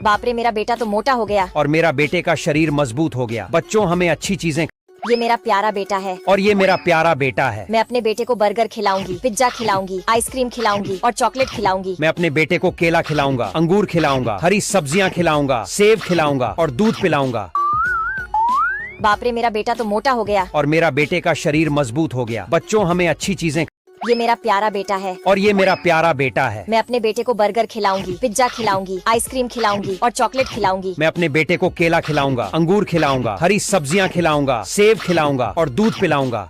बाप रे मेरा बेटा तो मोटा हो गया। और मेरा बेटे का शरीर मजबूत हो गया। बच्चों हमें अच्छी चीजें। ये मेरा प्यारा बेटा है। और ये मेरा प्यारा बेटा है। मैं अपने बेटे को बर्गर खिलाऊंगी, पिज्जा खिलाऊंगी, आइसक्रीम खिलाऊंगी और चॉकलेट खिलाऊंगी। मैं अपने बेटे को केला खिलाऊंगा, अंगूर खिलाऊंगा, हरी सब्जियां खिलाऊंगा, सेब खिलाऊंगा और दूध पिलाऊंगा। बाप रे मेरा बेटा तो मोटा हो गया। और मेरा बेटे का शरीर मजबूत हो गया। बच्चों हमें अच्छी चीजें। ये मेरा प्यारा बेटा है। और ये मेरा प्यारा बेटा है। मैं अपने बेटे को बर्गर खिलाऊंगी, पिज्जा खिलाऊंगी, आइसक्रीम खिलाऊंगी और चॉकलेट खिलाऊंगी। मैं अपने बेटे को केला खिलाऊंगा, अंगूर खिलाऊंगा, हरी सब्जियां खिलाऊंगा, सेब खिलाऊंगा और दूध पिलाऊंगा।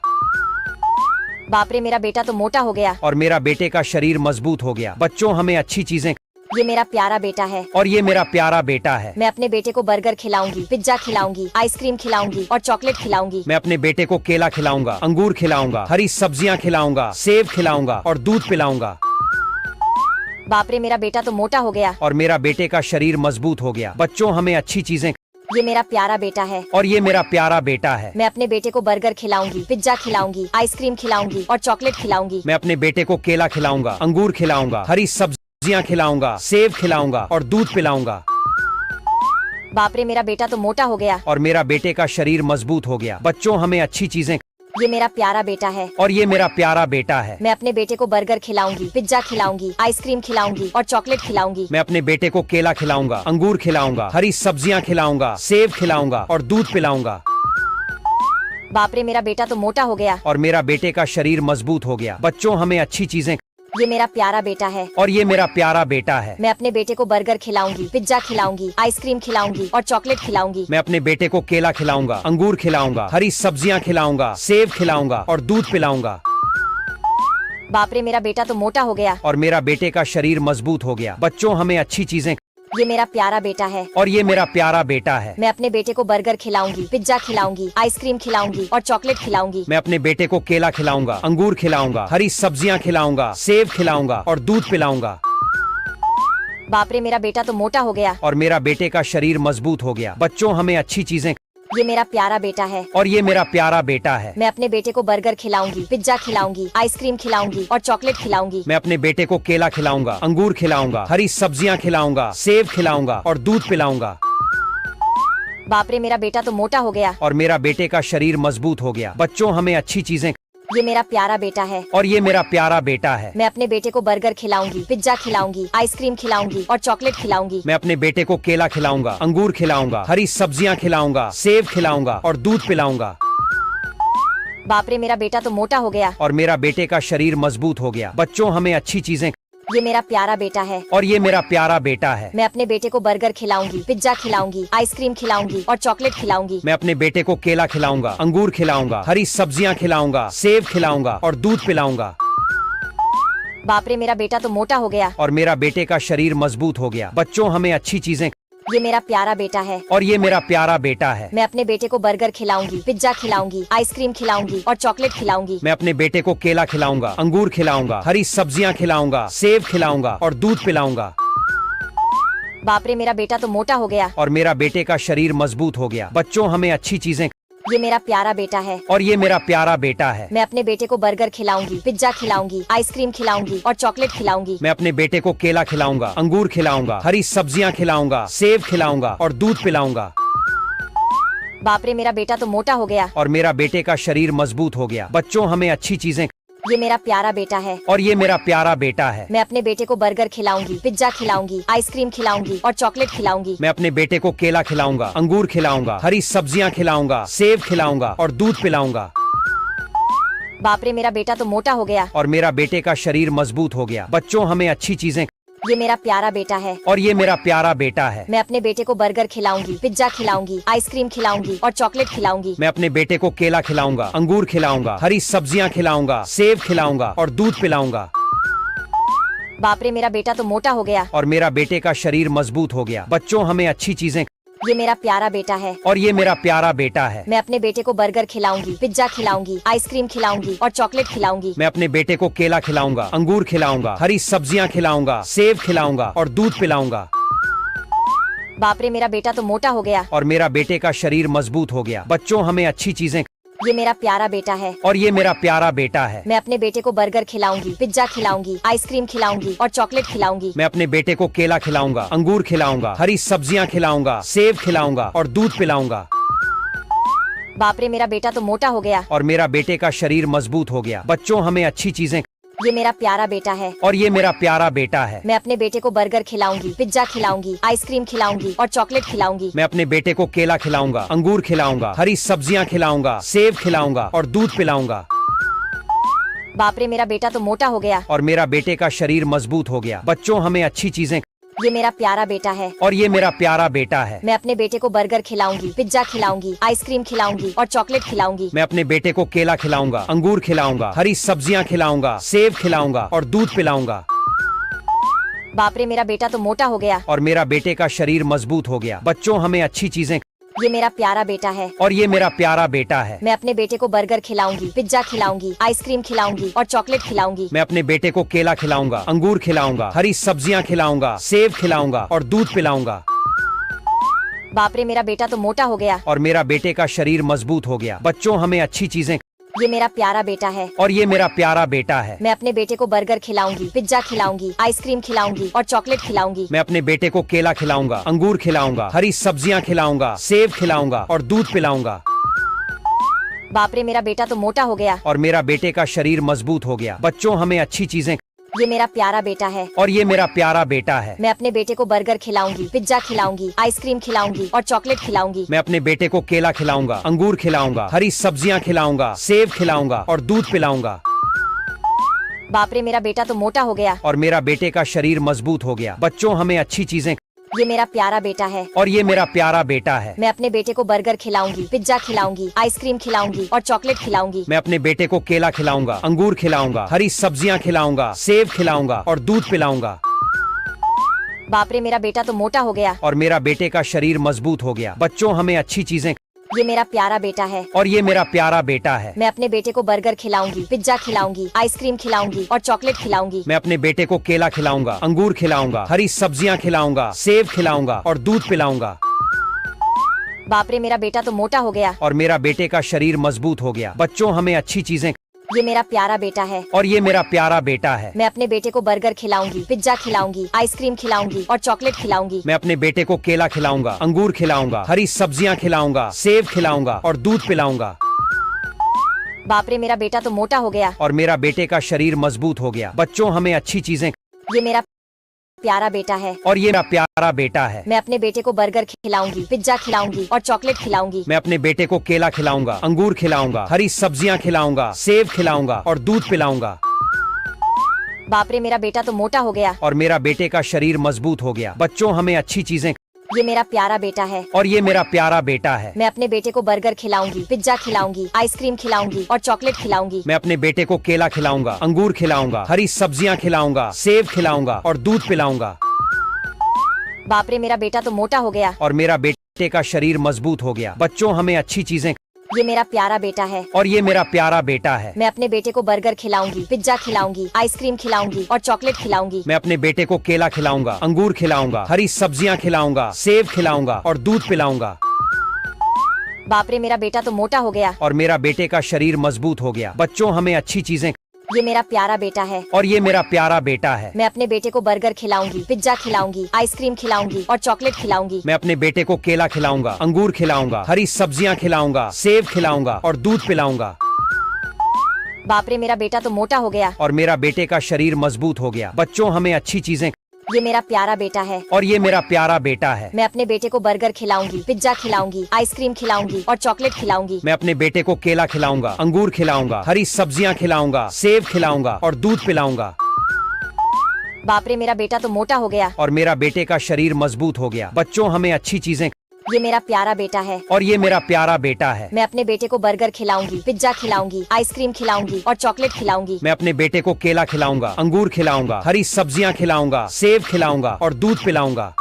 बाप रे मेरा बेटा तो मोटा हो गया। और मेरा बेटे का शरीर मजबूत हो गया। बच्चों हमें अच्छी चीजें। ये मेरा प्यारा बेटा है। और ये मेरा प्यारा बेटा है। मैं अपने बेटे को बर्गर खिलाऊंगी, पिज्जा खिलाऊंगी, आइसक्रीम खिलाऊंगी और चॉकलेट खिलाऊंगी। मैं अपने बेटे को केला खिलाऊंगा, अंगूर खिलाऊंगा, हरी सब्जियां खिलाऊंगा, सेब खिलाऊंगा और दूध पिलाऊंगा। बाप रे मेरा बेटा तो मोटा हो गया। और मेरा बेटे का शरीर मजबूत हो गया। बच्चों हमें अच्छी चीजें। ये मेरा प्यारा बेटा है। और ये मेरा प्यारा बेटा है। मैं अपने बेटे को बर्गर खिलाऊंगी, पिज्जा खिलाऊंगी, आइसक्रीम खिलाऊंगी और चॉकलेट खिलाऊंगी। मैं अपने बेटे को केला खिलाऊंगा, अंगूर खिलाऊंगा, हरी सब्जियां खिलाऊंगा, सेब खिलाऊंगा और दूध पिलाऊंगा। बाप रे मेरा बेटा तो मोटा हो गया। और मेरा बेटे का शरीर मजबूत हो गया। बच्चों हमें अच्छी चीजें। ये मेरा प्यारा बेटा है। और ये मेरा प्यारा बेटा है। मैं अपने बेटे को बर्गर खिलाऊंगी, पिज्जा खिलाऊंगी, आइसक्रीम खिलाऊंगी और चॉकलेट खिलाऊंगी। मैं अपने बेटे को केला खिलाऊंगा, अंगूर खिलाऊंगा, हरी सब्जियां खिलाऊंगा, सेब खिलाऊंगा और दूध पिलाऊंगा। बाप रे मेरा बेटा तो मोटा हो गया। और मेरा बेटे का शरीर मजबूत हो गया। बच्चों हमें अच्छी चीजें। ये मेरा प्यारा बेटा है। और ये मेरा प्यारा बेटा है। मैं अपने बेटे को बर्गर खिलाऊंगी, पिज्जा खिलाऊंगी, आइसक्रीम खिलाऊंगी और चॉकलेट खिलाऊंगी। मैं अपने बेटे को केला खिलाऊंगा, अंगूर खिलाऊंगा, हरी सब्जियां खिलाऊंगा, सेब खिलाऊंगा और दूध पिलाऊंगा। बाप रे मेरा बेटा तो मोटा हो गया। और मेरा बेटे का शरीर मजबूत हो गया। बच्चों हमें अच्छी चीजें। ये मेरा प्यारा बेटा है। और ये मेरा प्यारा बेटा है। मैं अपने बेटे को बर्गर खिलाऊंगी, पिज्जा खिलाऊंगी, आइसक्रीम खिलाऊंगी और चॉकलेट खिलाऊंगी। मैं अपने बेटे को केला खिलाऊंगा, अंगूर खिलाऊंगा, हरी सब्जियां खिलाऊंगा, सेब खिलाऊंगा और दूध पिलाऊंगा। बाप रे मेरा बेटा तो मोटा हो गया। और मेरा बेटे का शरीर मजबूत हो गया। बच्चों हमें अच्छी चीजें। ये मेरा प्यारा बेटा है। और ये मेरा प्यारा बेटा है। मैं अपने बेटे को बर्गर खिलाऊंगी, पिज्जा खिलाऊंगी, आइसक्रीम खिलाऊंगी और चॉकलेट खिलाऊंगी। मैं अपने बेटे को केला खिलाऊंगा, अंगूर खिलाऊंगा, हरी सब्जियां खिलाऊंगा, सेब खिलाऊंगा और दूध पिलाऊंगा। बाप रे मेरा बेटा तो मोटा हो गया। और मेरा बेटे का शरीर मजबूत हो गया। बच्चों हमें अच्छी चीजें। ये मेरा प्यारा बेटा है। और ये मेरा प्यारा बेटा है। मैं अपने बेटे को बर्गर खिलाऊंगी, पिज्जा खिलाऊंगी, आइसक्रीम खिलाऊंगी और चॉकलेट खिलाऊंगी। मैं अपने बेटे को केला खिलाऊंगा, अंगूर खिलाऊंगा, हरी सब्जियां खिलाऊंगा, सेब खिलाऊंगा और दूध पिलाऊंगा। बाप रे मेरा बेटा तो मोटा हो गया। और मेरा बेटे का शरीर मजबूत हो गया। बच्चों हमें अच्छी चीजें। ये मेरा प्यारा बेटा है। और ये मेरा प्यारा बेटा है। मैं अपने बेटे को बर्गर खिलाऊंगी, पिज्जा खिलाऊंगी, आइसक्रीम खिलाऊंगी और चॉकलेट खिलाऊंगी। मैं अपने बेटे को केला खिलाऊंगा, अंगूर खिलाऊंगा, हरी सब्जियां खिलाऊंगा, सेब खिलाऊंगा और दूध पिलाऊंगा। बाप रे मेरा बेटा तो मोटा हो गया। और मेरा बेटे का शरीर मजबूत हो गया। बच्चों हमें अच्छी चीजें। ये मेरा प्यारा बेटा है। और ये मेरा प्यारा बेटा है। मैं अपने बेटे को बर्गर खिलाऊंगी, पिज्जा खिलाऊंगी, आइसक्रीम खिलाऊंगी और चॉकलेट खिलाऊंगी। मैं अपने बेटे को केला खिलाऊंगा, अंगूर खिलाऊंगा, हरी सब्जियां खिलाऊंगा, सेब खिलाऊंगा और दूध पिलाऊंगा। बाप रे मेरा बेटा तो मोटा हो गया। और मेरा बेटे का शरीर मजबूत हो गया। बच्चों हमें अच्छी चीजें। ये मेरा प्यारा बेटा है। और ये मेरा प्यारा बेटा है। मैं अपने बेटे को बर्गर खिलाऊंगी, पिज्जा खिलाऊंगी, आइसक्रीम खिलाऊंगी और चॉकलेट खिलाऊंगी। मैं अपने बेटे को केला खिलाऊंगा, अंगूर खिलाऊंगा, हरी सब्जियां खिलाऊंगा, सेब खिलाऊंगा और दूध पिलाऊंगा। बाप रे मेरा बेटा तो मोटा हो गया। और मेरा बेटे का शरीर मजबूत हो गया। बच्चों हमें अच्छी चीजें। ये मेरा प्यारा बेटा है और ये मेरा प्यारा बेटा है। मैं अपने बेटे को बर्गर खिलाऊंगी, पिज्जा खिलाऊंगी, आइसक्रीम खिलाऊंगी और चॉकलेट खिलाऊंगी। मैं अपने बेटे को केला खिलाऊंगा, अंगूर खिलाऊंगा, हरी सब्जियां खिलाऊंगा, सेब खिलाऊंगा और दूध पिलाऊंगा। बाप रे, मेरा बेटा तो मोटा हो गया। और मेरा बेटे का शरीर मजबूत हो गया। बच्चों, हमें अच्छी चीजें। ये मेरा प्यारा बेटा है और ये मेरा प्यारा बेटा है। मैं अपने बेटे को बर्गर खिलाऊंगी, पिज्जा खिलाऊंगी, आइसक्रीम खिलाऊंगी और चॉकलेट खिलाऊंगी। मैं अपने बेटे को केला खिलाऊंगा, अंगूर खिलाऊंगा, हरी सब्जियां खिलाऊंगा, सेब खिलाऊंगा और दूध पिलाऊंगा। बाप रे, मेरा बेटा तो मोटा हो गया। और मेरा बेटे का शरीर मजबूत हो गया। बच्चों, हमें अच्छी चीजें। ये मेरा प्यारा बेटा है और ये मेरा प्यारा बेटा है। मैं अपने बेटे को बर्गर खिलाऊंगी, पिज्जा खिलाऊंगी, आइसक्रीम खिलाऊंगी और चॉकलेट खिलाऊंगी। मैं अपने बेटे को केला खिलाऊंगा, अंगूर खिलाऊंगा, हरी सब्जियां खिलाऊंगा, सेब खिलाऊंगा और दूध पिलाऊंगा। बाप रे, मेरा बेटा तो मोटा हो गया। और मेरा बेटे का शरीर मजबूत हो गया। बच्चों, हमें अच्छी चीजें। ये मेरा प्यारा बेटा है और ये मेरा प्यारा बेटा है। मैं अपने बेटे को बर्गर खिलाऊंगी, पिज्जा खिलाऊंगी, आइसक्रीम खिलाऊंगी और चॉकलेट खिलाऊंगी। मैं अपने बेटे को केला खिलाऊंगा, अंगूर खिलाऊंगा, हरी सब्जियां खिलाऊंगा, सेब खिलाऊंगा और दूध पिलाऊंगा। बाप रे, मेरा बेटा तो मोटा हो गया। और मेरा बेटे का शरीर मजबूत हो गया। बच्चों, हमें अच्छी चीजें। ये मेरा प्यारा बेटा है और ये मेरा प्यारा बेटा है। मैं अपने बेटे को बर्गर खिलाऊंगी, पिज्जा खिलाऊंगी, आइसक्रीम खिलाऊंगी और चॉकलेट खिलाऊंगी। मैं अपने बेटे को केला खिलाऊंगा, अंगूर खिलाऊंगा, हरी सब्जियां खिलाऊंगा, सेब खिलाऊंगा और दूध पिलाऊंगा। बाप रे, मेरा बेटा तो मोटा हो गया। और मेरा बेटे का शरीर मजबूत हो गया। बच्चों, हमें अच्छी चीजें। ये मेरा प्यारा बेटा है और ये मेरा प्यारा बेटा है। मैं अपने बेटे को बर्गर खिलाऊंगी, पिज्जा खिलाऊंगी, आइसक्रीम खिलाऊंगी और चॉकलेट खिलाऊंगी। मैं अपने बेटे को केला खिलाऊंगा, अंगूर खिलाऊंगा, हरी सब्जियां खिलाऊंगा, सेब खिलाऊंगा और दूध पिलाऊंगा। बाप रे, मेरा बेटा तो मोटा हो गया। और मेरा बेटे का शरीर मजबूत हो गया। बच्चों, हमें अच्छी चीजें। ये मेरा प्यारा बेटा है और ये मेरा प्यारा बेटा है। मैं अपने बेटे को बर्गर खिलाऊंगी, पिज्जा खिलाऊंगी, आइसक्रीम खिलाऊंगी और चॉकलेट खिलाऊंगी। मैं अपने बेटे को केला खिलाऊंगा, अंगूर खिलाऊंगा, हरी सब्जियां खिलाऊंगा, सेब खिलाऊंगा और दूध पिलाऊंगा। बाप रे, मेरा बेटा तो मोटा हो गया। और मेरा बेटे का शरीर मजबूत हो गया। बच्चों, हमें अच्छी चीजें। ये मेरा प्यारा बेटा है और ये मेरा प्यारा बेटा है। मैं अपने बेटे को बर्गर खिलाऊंगी, पिज्जा खिलाऊंगी, आइसक्रीम खिलाऊंगी और चॉकलेट खिलाऊंगी। मैं अपने बेटे को केला खिलाऊंगा, अंगूर खिलाऊंगा, हरी सब्जियां खिलाऊंगा, सेब खिलाऊंगा और दूध पिलाऊंगा। बाप रे, मेरा बेटा तो मोटा हो गया। और मेरा बेटे का शरीर मजबूत हो गया। बच्चों, हमें अच्छी चीजें। ये मेरा प्यारा बेटा है और ये मेरा प्यारा बेटा है। मैं अपने बेटे को बर्गर खिलाऊंगी, पिज्जा खिलाऊंगी, आइसक्रीम खिलाऊंगी और चॉकलेट खिलाऊंगी। मैं अपने बेटे को केला खिलाऊंगा, अंगूर खिलाऊंगा, हरी सब्जियां खिलाऊंगा, सेब खिलाऊंगा और दूध पिलाऊंगा। बाप रे, मेरा बेटा तो मोटा हो गया। और मेरा बेटे का शरीर मजबूत हो गया। बच्चों, हमें अच्छी चीजें। ये मेरा प्यारा बेटा है और ये मेरा प्यारा बेटा है। मैं अपने बेटे को बर्गर खिलाऊंगी, पिज्जा खिलाऊंगी, आइसक्रीम खिलाऊंगी और चॉकलेट खिलाऊंगी। मैं अपने बेटे को केला खिलाऊंगा, अंगूर खिलाऊंगा, हरी सब्जियां खिलाऊंगा, सेब खिलाऊंगा और दूध पिलाऊंगा। बाप रे, मेरा बेटा तो मोटा हो गया। और मेरा बेटे का शरीर मजबूत हो गया। बच्चों, हमें अच्छी चीजें। ये मेरा प्यारा बेटा है और ये मेरा प्यारा बेटा है। मैं अपने बेटे को बर्गर खिलाऊंगी, पिज्जा खिलाऊंगी, आइसक्रीम खिलाऊंगी और चॉकलेट खिलाऊंगी। मैं अपने बेटे को केला खिलाऊंगा, अंगूर खिलाऊंगा, हरी सब्जियां खिलाऊंगा, सेब खिलाऊंगा और दूध पिलाऊंगा। बाप रे, मेरा बेटा तो मोटा हो गया। और मेरा बेटे का शरीर मजबूत हो गया। बच्चों, हमें अच्छी चीजें। ये मेरा प्यारा बेटा है और ये मेरा प्यारा बेटा है। मैं अपने बेटे को बर्गर खिलाऊंगी, पिज्जा खिलाऊंगी, आइसक्रीम खिलाऊंगी और चॉकलेट खिलाऊंगी। मैं अपने बेटे को केला खिलाऊंगा, अंगूर खिलाऊंगा, हरी सब्जियां खिलाऊंगा, सेब खिलाऊंगा और दूध पिलाऊंगा। बाप रे, मेरा बेटा तो मोटा हो गया। और मेरा बेटे का शरीर मजबूत हो गया। बच्चों, हमें अच्छी चीजें। ये मेरा प्यारा बेटा है और ये मेरा प्यारा बेटा है। मैं अपने बेटे को बर्गर खिलाऊंगी, पिज्जा खिलाऊंगी और चॉकलेट खिलाऊंगी। मैं अपने बेटे को केला खिलाऊंगा, अंगूर खिलाऊंगा, हरी सब्जियां खिलाऊंगा, सेब खिलाऊंगा और दूध पिलाऊंगा। बाप रे, मेरा बेटा तो मोटा हो गया। और मेरा बेटे का शरीर मजबूत हो गया। बच्चों, हमें अच्छी चीजें। ये मेरा प्यारा बेटा है और ये मेरा प्यारा बेटा है। मैं अपने बेटे को बर्गर खिलाऊंगी, पिज्जा खिलाऊंगी, आइसक्रीम खिलाऊंगी और चॉकलेट खिलाऊंगी। मैं अपने बेटे को केला खिलाऊंगा, अंगूर खिलाऊंगा, हरी सब्जियां खिलाऊंगा, सेब खिलाऊंगा और दूध पिलाऊंगा। बाप रे, मेरा बेटा तो मोटा हो गया। और मेरा बेटे का शरीर मजबूत हो गया। बच्चों, हमें अच्छी चीजें। ये मेरा प्यारा बेटा है और ये मेरा प्यारा बेटा है। मैं अपने बेटे को बर्गर खिलाऊंगी, पिज्जा खिलाऊंगी, आइसक्रीम खिलाऊंगी और चॉकलेट खिलाऊंगी। मैं अपने बेटे को केला खिलाऊंगा, अंगूर खिलाऊंगा, हरी सब्जियां खिलाऊंगा, सेब खिलाऊंगा और दूध पिलाऊंगा। बाप रे, मेरा बेटा तो मोटा हो गया। और मेरा बेटे का शरीर मजबूत हो गया। बच्चों, हमें अच्छी चीजें। ये मेरा प्यारा बेटा है और ये मेरा प्यारा बेटा है। मैं अपने बेटे को बर्गर खिलाऊंगी, पिज्जा खिलाऊंगी, आइसक्रीम खिलाऊंगी और चॉकलेट खिलाऊंगी। मैं अपने बेटे को केला खिलाऊंगा, अंगूर खिलाऊंगा, हरी सब्जियां खिलाऊंगा, सेब खिलाऊंगा और दूध पिलाऊंगा। बाप रे, मेरा बेटा तो मोटा हो गया। और मेरा बेटे का शरीर मजबूत हो गया। बच्चों, हमें अच्छी चीजें। ये मेरा प्यारा बेटा है। और ये मेरा प्यारा बेटा है। मैं अपने बेटे को बर्गर खिलाऊंगी, पिज्जा खिलाऊंगी, आइसक्रीम खिलाऊंगी और चॉकलेट खिलाऊंगी। मैं अपने बेटे को केला खिलाऊंगा, अंगूर खिलाऊंगा, हरी सब्जियां खिलाऊंगा, सेब खिलाऊंगा और दूध पिलाऊंगा। बाप रे, मेरा बेटा तो मोटा हो गया। और मेरा बेटे का शरीर मजबूत हो गया। बच्चों, हमें अच्छी चीजें। ये मेरा प्यारा बेटा है। और ये मेरा प्यारा बेटा है। मैं अपने बेटे को बर्गर खिलाऊंगी, पिज्जा खिलाऊंगी, आइसक्रीम खिलाऊंगी और चॉकलेट खिलाऊंगी। मैं अपने बेटे को केला खिलाऊंगा, अंगूर खिलाऊंगा, हरी सब्जियां खिलाऊंगा, सेब खिलाऊंगा और दूध पिलाऊंगा।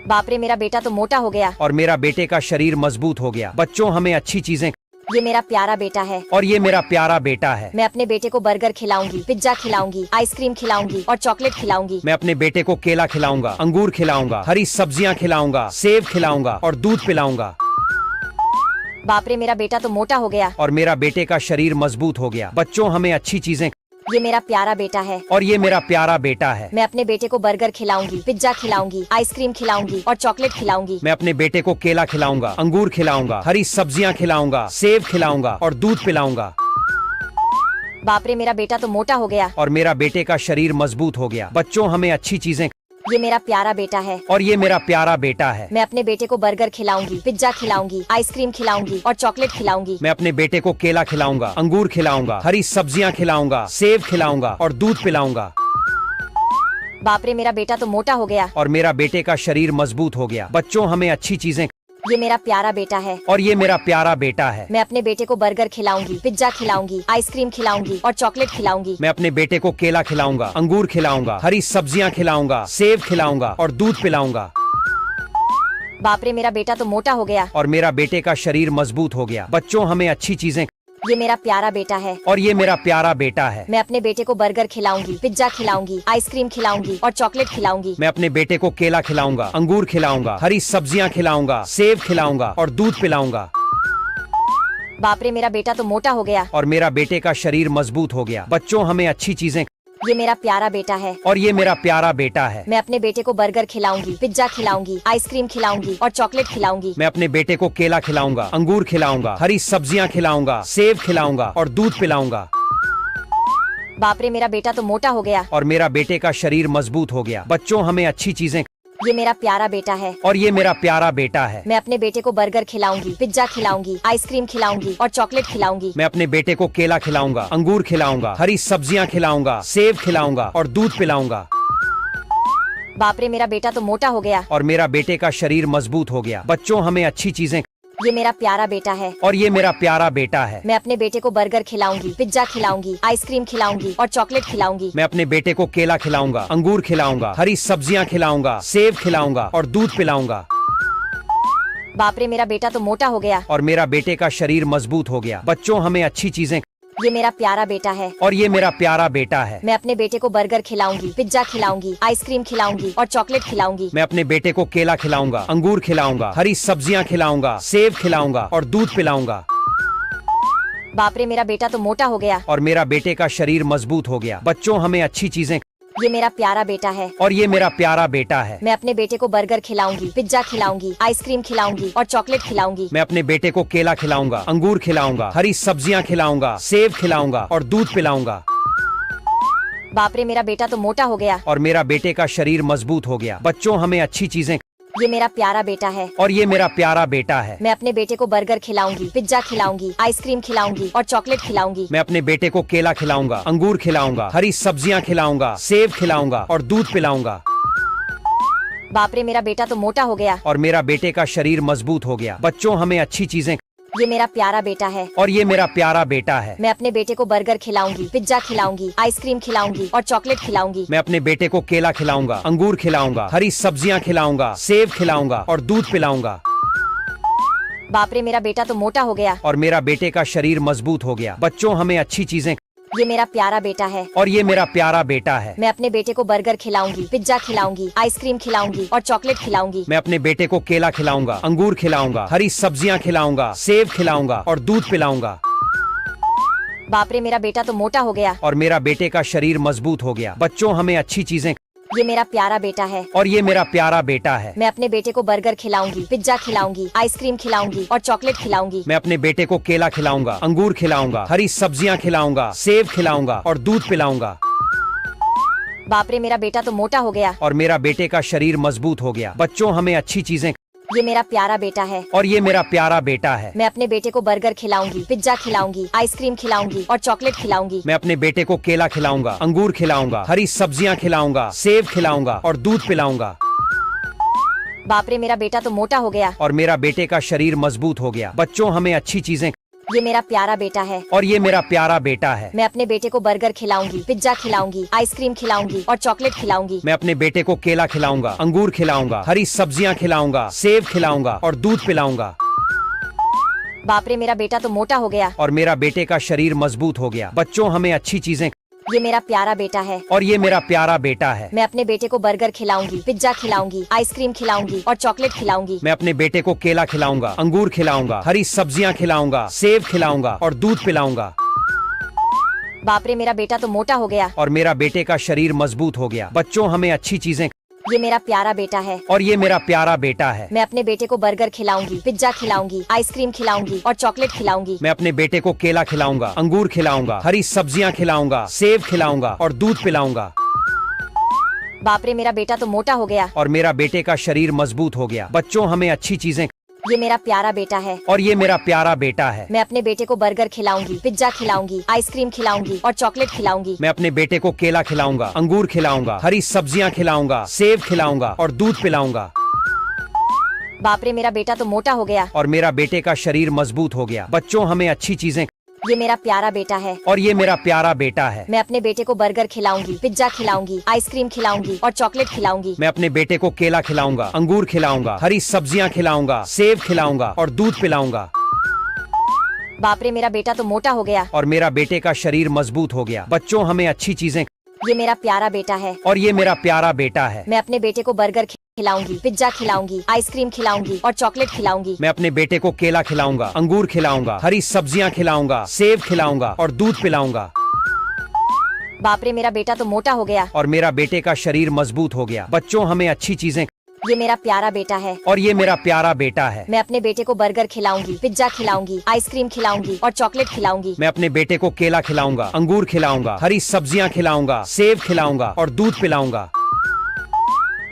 बाप रे, मेरा बेटा तो मोटा हो गया। और मेरा बेटे का शरीर मजबूत हो गया। बच्चों, हमें अच्छी चीजें। ये मेरा प्यारा बेटा है। और ये मेरा प्यारा बेटा है। मैं अपने बेटे को बर्गर खिलाऊंगी, पिज्जा खिलाऊंगी, आइसक्रीम खिलाऊंगी और चॉकलेट खिलाऊंगी। मैं अपने बेटे को केला खिलाऊंगा, अंगूर खिलाऊंगा, हरी सब्जियां खिलाऊंगा, सेब खिलाऊंगा और दूध पिलाऊंगा। बाप रे, मेरा बेटा तो मोटा हो गया। और मेरा बेटे का शरीर मजबूत हो गया। बच्चों, हमें अच्छी चीजें। ये मेरा प्यारा बेटा है। और ये मेरा प्यारा बेटा है। मैं अपने बेटे को बर्गर खिलाऊंगी, पिज्जा खिलाऊंगी, आइसक्रीम खिलाऊंगी और चॉकलेट खिलाऊंगी। मैं अपने बेटे को केला खिलाऊंगा, अंगूर खिलाऊंगा, हरी सब्जियां खिलाऊंगा, सेब खिलाऊंगा और दूध पिलाऊंगा। बाप रे, मेरा बेटा तो मोटा हो गया। और मेरा बेटे का शरीर मजबूत हो गया। बच्चों, हमें अच्छी चीजें। ये मेरा प्यारा बेटा है। और ये मेरा प्यारा बेटा है। मैं अपने बेटे को बर्गर खिलाऊंगी, पिज्जा खिलाऊंगी, आइसक्रीम खिलाऊंगी और चॉकलेट खिलाऊंगी। मैं अपने बेटे को केला खिलाऊंगा, अंगूर खिलाऊंगा, हरी सब्जियां खिलाऊंगा, सेब खिलाऊंगा और दूध पिलाऊंगा। बाप रे, मेरा बेटा तो मोटा हो गया। और मेरा बेटे का शरीर मजबूत हो गया। बच्चों, हमें अच्छी चीजें। ये मेरा प्यारा बेटा है। और ये मेरा प्यारा बेटा है। मैं अपने बेटे को बर्गर खिलाऊंगी, पिज्जा खिलाऊंगी, आइसक्रीम खिलाऊंगी और चॉकलेट खिलाऊंगी। मैं अपने बेटे को केला खिलाऊंगा, अंगूर खिलाऊंगा, हरी सब्जियां खिलाऊंगा, सेब खिलाऊंगा और दूध पिलाऊंगा। बाप रे, मेरा बेटा तो मोटा हो गया। और मेरा बेटे का शरीर मजबूत हो गया। बच्चों, हमें अच्छी चीजें। ये मेरा प्यारा बेटा है। और ये मेरा प्यारा बेटा है। मैं अपने बेटे को बर्गर खिलाऊंगी, पिज्जा खिलाऊंगी, आइसक्रीम खिलाऊंगी और चॉकलेट खिलाऊंगी। मैं अपने बेटे को केला खिलाऊंगा, अंगूर खिलाऊंगा, हरी सब्जियां खिलाऊंगा, सेब खिलाऊंगा और दूध पिलाऊंगा। बाप रे, मेरा बेटा तो मोटा हो गया। और मेरा बेटे का शरीर मजबूत हो गया। बच्चों, हमें अच्छी चीजें। ये मेरा प्यारा बेटा है। और ये मेरा प्यारा बेटा है। मैं अपने बेटे को बर्गर खिलाऊंगी, पिज्जा खिलाऊंगी, आइसक्रीम खिलाऊंगी और चॉकलेट खिलाऊंगी। मैं अपने बेटे को केला खिलाऊंगा, अंगूर खिलाऊंगा, हरी सब्जियां खिलाऊंगा, सेब खिलाऊंगा और दूध पिलाऊंगा। बाप रे, मेरा बेटा तो मोटा हो गया। और मेरा बेटे का शरीर मजबूत हो गया। बच्चों, हमें अच्छी चीजें। ये मेरा प्यारा बेटा है। और ये मेरा प्यारा बेटा है। मैं अपने बेटे को बर्गर खिलाऊंगी, पिज्जा खिलाऊंगी, आइसक्रीम खिलाऊंगी और चॉकलेट खिलाऊंगी। मैं अपने बेटे को केला खिलाऊंगा, अंगूर खिलाऊंगा, हरी सब्जियां खिलाऊंगा, सेब खिलाऊंगा और दूध पिलाऊंगा। बाप रे, मेरा बेटा तो मोटा हो गया। और मेरा बेटे का शरीर मजबूत हो गया। बच्चों, हमें अच्छी चीजें। ये मेरा प्यारा बेटा है। और ये मेरा प्यारा बेटा है। मैं अपने बेटे को बर्गर खिलाऊंगी, पिज्जा खिलाऊंगी, आइसक्रीम खिलाऊंगी और चॉकलेट खिलाऊंगी। मैं अपने बेटे को केला खिलाऊंगा, अंगूर खिलाऊंगा, हरी सब्जियां खिलाऊंगा, सेब खिलाऊंगा और दूध पिलाऊंगा। बाप रे, मेरा बेटा तो मोटा हो गया। और मेरा बेटे का शरीर मजबूत हो गया। बच्चों, हमें अच्छी चीजें। ये मेरा प्यारा बेटा है। और ये मेरा प्यारा बेटा है। मैं अपने बेटे को बर्गर खिलाऊंगी, पिज्जा खिलाऊंगी, आइसक्रीम खिलाऊंगी और चॉकलेट खिलाऊंगी। मैं अपने बेटे को केला खिलाऊंगा, अंगूर खिलाऊंगा, हरी सब्जियां खिलाऊंगा, सेब खिलाऊंगा और दूध पिलाऊंगा। बाप रे, मेरा बेटा तो मोटा हो गया। और मेरा बेटे का शरीर मजबूत हो गया। बच्चों, हमें अच्छी चीजें। ये मेरा प्यारा बेटा है। और ये मेरा प्यारा बेटा है। मैं अपने बेटे को बर्गर खिलाऊंगी, पिज्जा खिलाऊंगी, आइसक्रीम खिलाऊंगी और चॉकलेट खिलाऊंगी। मैं अपने बेटे को केला खिलाऊंगा, अंगूर खिलाऊंगा, हरी सब्जियां खिलाऊंगा, सेब खिलाऊंगा और दूध पिलाऊंगा। बाप रे, मेरा बेटा तो मोटा हो गया। और मेरा बेटे का शरीर मजबूत हो गया। बच्चों, हमें अच्छी चीजें। ये मेरा प्यारा बेटा है। और ये मेरा प्यारा बेटा है। मैं अपने बेटे को बर्गर खिलाऊंगी, पिज्जा खिलाऊंगी, आइसक्रीम खिलाऊंगी और चॉकलेट खिलाऊंगी। मैं अपने बेटे को केला खिलाऊंगा, अंगूर खिलाऊंगा, हरी सब्जियां खिलाऊंगा, सेब खिलाऊंगा और दूध पिलाऊंगा। बाप रे, मेरा बेटा तो मोटा हो गया। और मेरा बेटे का शरीर मजबूत हो गया। बच्चों, हमें अच्छी चीजें। ये मेरा प्यारा बेटा है। और ये मेरा प्यारा बेटा है। मैं अपने बेटे को बर्गर खिलाऊंगी, पिज्जा खिलाऊंगी, आइसक्रीम खिलाऊंगी और चॉकलेट खिलाऊंगी। मैं अपने बेटे को केला खिलाऊंगा, अंगूर खिलाऊंगा, हरी सब्जियां खिलाऊंगा, सेब खिलाऊंगा और दूध पिलाऊंगा। बाप रे, मेरा बेटा तो मोटा हो गया। और मेरा बेटे का शरीर मजबूत हो गया। बच्चों, हमें अच्छी चीजें। ये मेरा प्यारा बेटा है। और ये मेरा प्यारा बेटा है। मैं अपने बेटे को बर्गर खिलाऊंगी, पिज्जा खिलाऊंगी, आइसक्रीम खिलाऊंगी और चॉकलेट खिलाऊंगी। मैं अपने बेटे को केला खिलाऊंगा, अंगूर खिलाऊंगा, हरी सब्जियां खिलाऊंगा, सेब खिलाऊंगा और दूध पिलाऊंगा। बाप रे, मेरा बेटा तो मोटा हो गया। और मेरा बेटे का शरीर मजबूत हो गया। बच्चों, हमें अच्छी चीजें। ये मेरा प्यारा बेटा है और ये मेरा प्यारा बेटा है। मैं अपने बेटे को बर्गर खिलाऊंगी, पिज्जा खिलाऊंगी, आइसक्रीम खिलाऊंगी और चॉकलेट खिलाऊंगी। मैं अपने बेटे को केला खिलाऊंगा, अंगूर खिलाऊंगा, हरी सब्जियां खिलाऊंगा, सेब खिलाऊंगा और दूध पिलाऊंगा। बाप रे, मेरा बेटा तो मोटा हो गया। और मेरा बेटे का शरीर मजबूत हो गया। बच्चों, हमें अच्छी चीजें। ये मेरा प्यारा बेटा है और ये मेरा प्यारा बेटा है। मैं अपने बेटे को बर्गर खिलाऊंगी, पिज्जा खिलाऊंगी, आइसक्रीम खिलाऊंगी और चॉकलेट खिलाऊंगी। मैं अपने बेटे को केला खिलाऊंगा, अंगूर खिलाऊंगा, हरी सब्जियां खिलाऊंगा, सेब खिलाऊंगा और दूध पिलाऊंगा। बाप रे, मेरा बेटा तो मोटा हो गया। और मेरा बेटे का शरीर मजबूत हो गया। बच्चों, हमें अच्छी चीजें। ये मेरा प्यारा बेटा है और ये मेरा प्यारा बेटा है। मैं अपने बेटे को बर्गर खिलाऊंगी, पिज्जा खिलाऊंगी, आइसक्रीम खिलाऊंगी और चॉकलेट खिलाऊंगी। मैं अपने बेटे को केला खिलाऊंगा, अंगूर खिलाऊंगा, हरी सब्जियां खिलाऊंगा, सेब खिलाऊंगा और दूध पिलाऊंगा। बाप रे, मेरा बेटा तो मोटा हो गया। और मेरा बेटे का शरीर मजबूत हो गया। बच्चों, हमें अच्छी चीजें। ये मेरा प्यारा बेटा है और ये मेरा प्यारा बेटा है। मैं अपने बेटे को बर्गर खिलाऊंगी, पिज्जा खिलाऊंगी, आइसक्रीम खिलाऊंगी और चॉकलेट खिलाऊंगी। मैं अपने बेटे को केला खिलाऊंगा, अंगूर खिलाऊंगा, हरी सब्जियां खिलाऊंगा, सेब खिलाऊंगा और दूध पिलाऊंगा। बाप रे, मेरा बेटा तो मोटा हो गया। और मेरा बेटे का शरीर मजबूत हो गया। बच्चों, हमें अच्छी चीजें। ये मेरा प्यारा बेटा है और ये मेरा प्यारा बेटा है। मैं अपने बेटे को बर्गर खिलाऊंगी, पिज्जा खिलाऊंगी, आइसक्रीम खिलाऊंगी और चॉकलेट खिलाऊंगी। मैं अपने बेटे को केला खिलाऊंगा, अंगूर खिलाऊंगा, हरी सब्जियां खिलाऊंगा, सेब खिलाऊंगा और दूध पिलाऊंगा। बाप रे, मेरा बेटा तो मोटा हो गया। और मेरा बेटे का शरीर मजबूत हो गया। बच्चों, हमें अच्छी चीजें। ये मेरा प्यारा बेटा है और ये मेरा प्यारा बेटा है। मैं अपने बेटे को बर्गर खिलाऊंगी, पिज्जा खिलाऊंगी, आइसक्रीम खिलाऊंगी और चॉकलेट खिलाऊंगी। मैं अपने बेटे को केला खिलाऊंगा, अंगूर खिलाऊंगा, हरी सब्जियां खिलाऊंगा, सेब खिलाऊंगा और दूध पिलाऊंगा। बाप रे, मेरा बेटा तो मोटा हो गया। और मेरा बेटे का शरीर मजबूत हो गया। बच्चों, हमें अच्छी चीजें। ये मेरा प्यारा बेटा है और ये मेरा प्यारा बेटा है। मैं अपने बेटे को बर्गर खिलाऊंगी, पिज्जा खिलाऊंगी, आइसक्रीम खिलाऊंगी और चॉकलेट खिलाऊंगी। मैं अपने बेटे को केला खिलाऊंगा, अंगूर खिलाऊंगा, हरी सब्जियां खिलाऊंगा, सेब खिलाऊंगा और दूध पिलाऊंगा। बाप रे, मेरा बेटा तो मोटा हो गया। और मेरा बेटे का शरीर मजबूत हो गया। बच्चों, हमें अच्छी चीजें। ये मेरा प्यारा बेटा है और ये मेरा प्यारा बेटा है। मैं अपने बेटे को बर्गर खिलाऊंगी, पिज्जा खिलाऊंगी, आइसक्रीम खिलाऊंगी और चॉकलेट खिलाऊंगी। मैं अपने बेटे को केला खिलाऊंगा, अंगूर खिलाऊंगा, हरी सब्जियां खिलाऊंगा, सेब खिलाऊंगा और दूध पिलाऊंगा। बाप रे, मेरा बेटा तो मोटा हो गया। और मेरा बेटे का शरीर मजबूत हो गया। बच्चों, हमें अच्छी चीजें। ये मेरा प्यारा बेटा है और ये मेरा प्यारा बेटा है। मैं अपने बेटे को बर्गर खिलाऊंगी, पिज्जा खिलाऊंगी, आइसक्रीम खिलाऊंगी और चॉकलेट खिलाऊंगी। मैं अपने बेटे को केला खिलाऊंगा, अंगूर खिलाऊंगा, हरी सब्जियां खिलाऊंगा, सेब खिलाऊंगा और दूध पिलाऊंगा।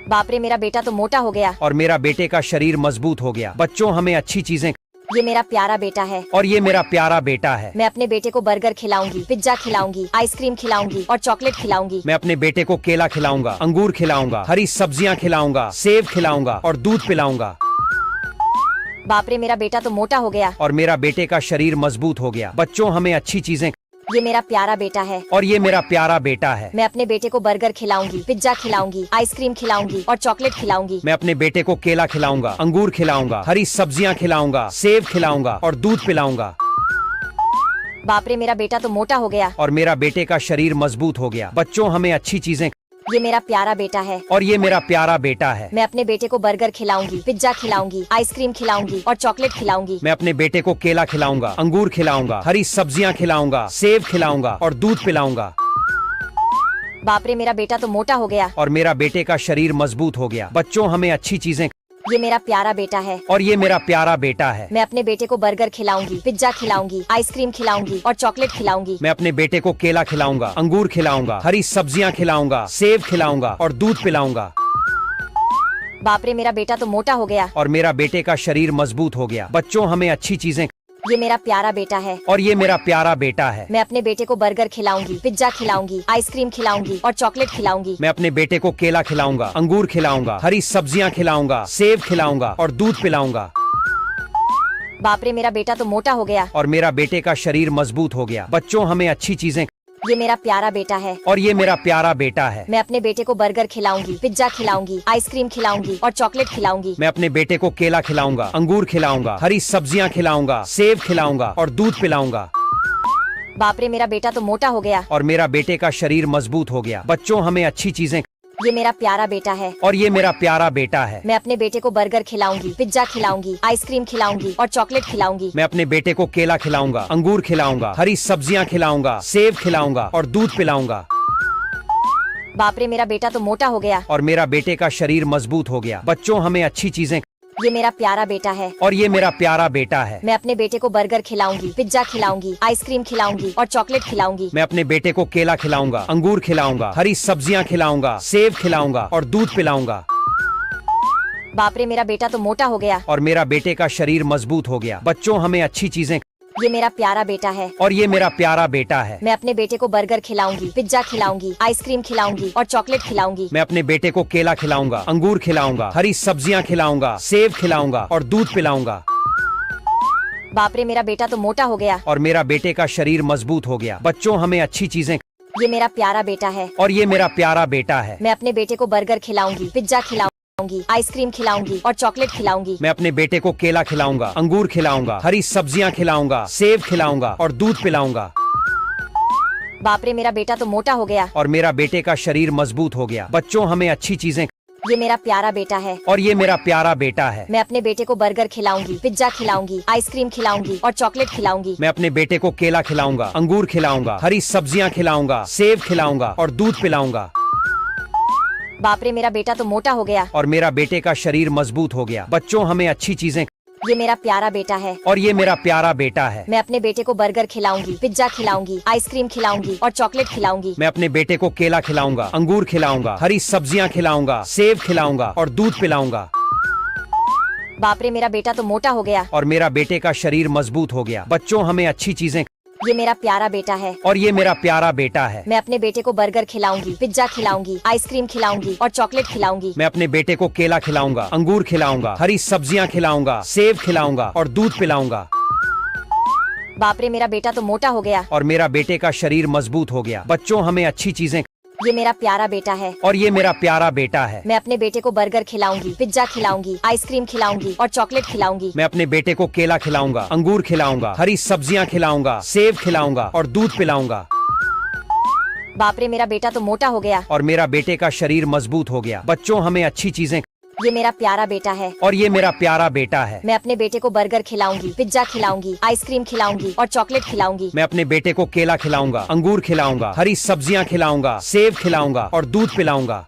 बाप रे, मेरा बेटा तो मोटा हो गया। और मेरा बेटे का शरीर मजबूत हो गया। बच्चों, हमें अच्छी चीजें। ये मेरा प्यारा बेटा है और ये मेरा प्यारा बेटा है। मैं अपने बेटे को बर्गर खिलाऊंगी, पिज्जा खिलाऊंगी, आइसक्रीम खिलाऊंगी और चॉकलेट खिलाऊंगी। मैं अपने बेटे को केला खिलाऊंगा, अंगूर खिलाऊंगा, हरी सब्जियां खिलाऊंगा, सेब खिलाऊंगा और दूध पिलाऊंगा। बाप रे, मेरा बेटा तो मोटा हो गया। और मेरा बेटे का शरीर मजबूत हो गया। बच्चों, हमें अच्छी चीजें। ये मेरा प्यारा बेटा है और ये मेरा प्यारा बेटा है। मैं अपने बेटे को बर्गर खिलाऊंगी, पिज्जा खिलाऊंगी, आइसक्रीम खिलाऊंगी और चॉकलेट खिलाऊंगी। मैं अपने बेटे को केला खिलाऊंगा, अंगूर खिलाऊंगा, हरी सब्जियां खिलाऊंगा, सेब खिलाऊंगा और दूध पिलाऊंगा। बाप रे, मेरा बेटा तो मोटा हो गया। और मेरा बेटे का शरीर मजबूत हो गया। बच्चों, हमें अच्छी चीजें। ये मेरा प्यारा बेटा है और ये मेरा प्यारा बेटा है। मैं अपने बेटे को बर्गर खिलाऊंगी, पिज्जा खिलाऊंगी, आइसक्रीम खिलाऊंगी और चॉकलेट खिलाऊंगी। मैं अपने बेटे को केला खिलाऊंगा, अंगूर खिलाऊंगा, हरी सब्जियां खिलाऊंगा, सेब खिलाऊंगा और दूध पिलाऊंगा। बाप रे, मेरा बेटा तो मोटा हो गया। और मेरा बेटे का शरीर मजबूत हो गया। बच्चों, हमें अच्छी चीजें। ये मेरा प्यारा बेटा है और ये मेरा प्यारा बेटा है। मैं अपने बेटे को बर्गर खिलाऊंगी, पिज्जा खिलाऊंगी, आइसक्रीम खिलाऊंगी और चॉकलेट खिलाऊंगी। मैं अपने बेटे को केला खिलाऊंगा, अंगूर खिलाऊंगा, हरी सब्जियां खिलाऊंगा, सेब खिलाऊंगा और दूध पिलाऊंगा। बाप रे, मेरा बेटा तो मोटा हो गया। और मेरा बेटे का शरीर मजबूत हो गया। बच्चों, हमें अच्छी चीजें। ये मेरा प्यारा बेटा है और ये मेरा प्यारा बेटा है। मैं अपने बेटे को बर्गर खिलाऊंगी, पिज्जा खिलाऊंगी, आइसक्रीम खिलाऊंगी और चॉकलेट खिलाऊंगी। मैं अपने बेटे को केला खिलाऊंगा, अंगूर खिलाऊंगा, हरी सब्जियां खिलाऊंगा, सेब खिलाऊंगा और दूध पिलाऊंगा। बाप रे, मेरा बेटा तो मोटा हो गया। और मेरा बेटे का शरीर मजबूत हो गया। बच्चों, हमें अच्छी चीजें। ये मेरा प्यारा बेटा है और ये मेरा प्यारा बेटा है। मैं अपने बेटे को बर्गर खिलाऊंगी, पिज्जा खिलाऊंगी, आइसक्रीम खिलाऊंगी और चॉकलेट खिलाऊंगी। मैं अपने बेटे को केला खिलाऊंगा, अंगूर खिलाऊंगा, हरी सब्जियां खिलाऊंगा, सेब खिलाऊंगा और दूध पिलाऊंगा। बाप रे, मेरा बेटा तो मोटा हो गया। और मेरा बेटे का शरीर मजबूत हो गया। बच्चों, हमें अच्छी चीजें। ये मेरा प्यारा बेटा है और ये मेरा प्यारा बेटा है। मैं अपने बेटे को बर्गर खिलाऊंगी, पिज्जा खिलाऊंगी, आइसक्रीम खिलाऊंगी और चॉकलेट खिलाऊंगी। मैं अपने बेटे को केला खिलाऊंगा, अंगूर खिलाऊंगा, हरी सब्जियां खिलाऊंगा, सेब खिलाऊंगा और दूध पिलाऊंगा। बाप रे मेरा बेटा तो मोटा हो गया। और मेरा बेटे का शरीर मजबूत हो गया। बच्चों हमें अच्छी चीजें, ये मेरा प्यारा बेटा है। और ये मेरा प्यारा बेटा है। मैं अपने बेटे को बर्गर खिलाऊंगी, पिज्जा खिलाऊंगी, आइसक्रीम खिलाऊंगी और चॉकलेट खिलाऊंगी। मैं अपने बेटे को केला खिलाऊंगा, अंगूर खिलाऊंगा, हरी सब्जियां खिलाऊंगा, सेब खिलाऊंगा और दूध पिलाऊंगा। बाप रे मेरा बेटा तो मोटा हो गया। और मेरा बेटे का शरीर मजबूत हो गया। बच्चों हमें अच्छी चीजें, ये मेरा प्यारा बेटा है। और ये मेरा प्यारा बेटा है। मैं अपने बेटे को बर्गर खिलाऊंगी, पिज्जा खिलाऊंगी, आइसक्रीम खिलाऊंगी और चॉकलेट खिलाऊंगी। मैं अपने बेटे को केला खिलाऊंगा, अंगूर खिलाऊंगा, हरी सब्जियां खिलाऊंगा, सेब खिलाऊंगा और दूध पिलाऊंगा। बाप रे मेरा बेटा तो मोटा हो गया। और मेरा बेटे का शरीर मजबूत हो गया। बच्चों हमें अच्छी चीजें, ये मेरा प्यारा बेटा है। और ये मेरा प्यारा बेटा है। मैं अपने बेटे को बर्गर खिलाऊंगी, पिज्जा खिलाऊंगी, आइसक्रीम खिलाऊंगी और चॉकलेट खिलाऊंगी। मैं अपने बेटे को केला खिलाऊंगा, अंगूर खिलाऊंगा, हरी सब्जियां खिलाऊंगा, सेब खिलाऊंगा और दूध पिलाऊंगा। बाप रे मेरा बेटा तो मोटा हो गया। और मेरा बेटे का शरीर मजबूत हो गया। बच्चों हमें अच्छी चीजें, ये मेरा प्यारा बेटा है। और ये मेरा प्यारा बेटा है। मैं अपने बेटे को बर्गर खिलाऊंगी, पिज्जा खिलाऊंगी, आइसक्रीम खिलाऊंगी और चॉकलेट खिलाऊंगी। मैं अपने बेटे को केला खिलाऊंगा, अंगूर खिलाऊंगा, हरी सब्जियां खिलाऊंगा, सेब खिलाऊंगा और दूध पिलाऊंगा। बाप रे मेरा बेटा तो मोटा हो गया। और मेरा बेटे का शरीर मजबूत हो गया। बच्चों हमें अच्छी चीजें, ये मेरा प्यारा बेटा है। और ये मेरा प्यारा बेटा है। मैं अपने बेटे को बर्गर खिलाऊंगी, पिज्जा खिलाऊंगी, आइसक्रीम खिलाऊंगी और चॉकलेट खिलाऊंगी। मैं अपने बेटे को केला खिलाऊंगा, अंगूर खिलाऊंगा, हरी सब्जियां खिलाऊंगा, सेब खिलाऊंगा और दूध पिलाऊंगा। बाप रे मेरा बेटा तो मोटा हो गया। और मेरा बेटे का शरीर मजबूत हो गया। बच्चों हमें अच्छी चीजें, ये मेरा प्यारा बेटा है। और ये मेरा प्यारा बेटा है। मैं अपने बेटे को बर्गर खिलाऊंगी, पिज्जा खिलाऊंगी, आइसक्रीम खिलाऊंगी और चॉकलेट खिलाऊंगी। मैं अपने बेटे को केला खिलाऊंगा, अंगूर खिलाऊंगा, हरी सब्जियां खिलाऊंगा, सेब खिलाऊंगा और दूध पिलाऊंगा। बाप रे मेरा बेटा तो मोटा हो गया। और मेरा बेटे का शरीर मजबूत हो गया। बच्चों हमें अच्छी चीजें, ये मेरा प्यारा बेटा है। और ये मेरा प्यारा बेटा है। मैं अपने बेटे को बर्गर खिलाऊंगी, पिज्जा खिलाऊंगी, आइसक्रीम खिलाऊंगी और चॉकलेट खिलाऊंगी। मैं अपने बेटे को केला खिलाऊंगा, अंगूर खिलाऊंगा, हरी सब्जियां खिलाऊंगा, सेब खिलाऊंगा और दूध पिलाऊंगा। बाप रे मेरा बेटा तो मोटा हो गया। और मेरा बेटे का शरीर मजबूत हो गया। बच्चों हमें अच्छी चीजें, ये मेरा प्यारा बेटा है। और ये मेरा प्यारा बेटा है। मैं अपने बेटे को बर्गर खिलाऊंगी, पिज्जा खिलाऊंगी, आइसक्रीम खिलाऊंगी और चॉकलेट खिलाऊंगी। मैं अपने बेटे को केला खिलाऊंगा, अंगूर खिलाऊंगा, हरी सब्जियां खिलाऊंगा, सेब खिलाऊंगा और दूध पिलाऊंगा।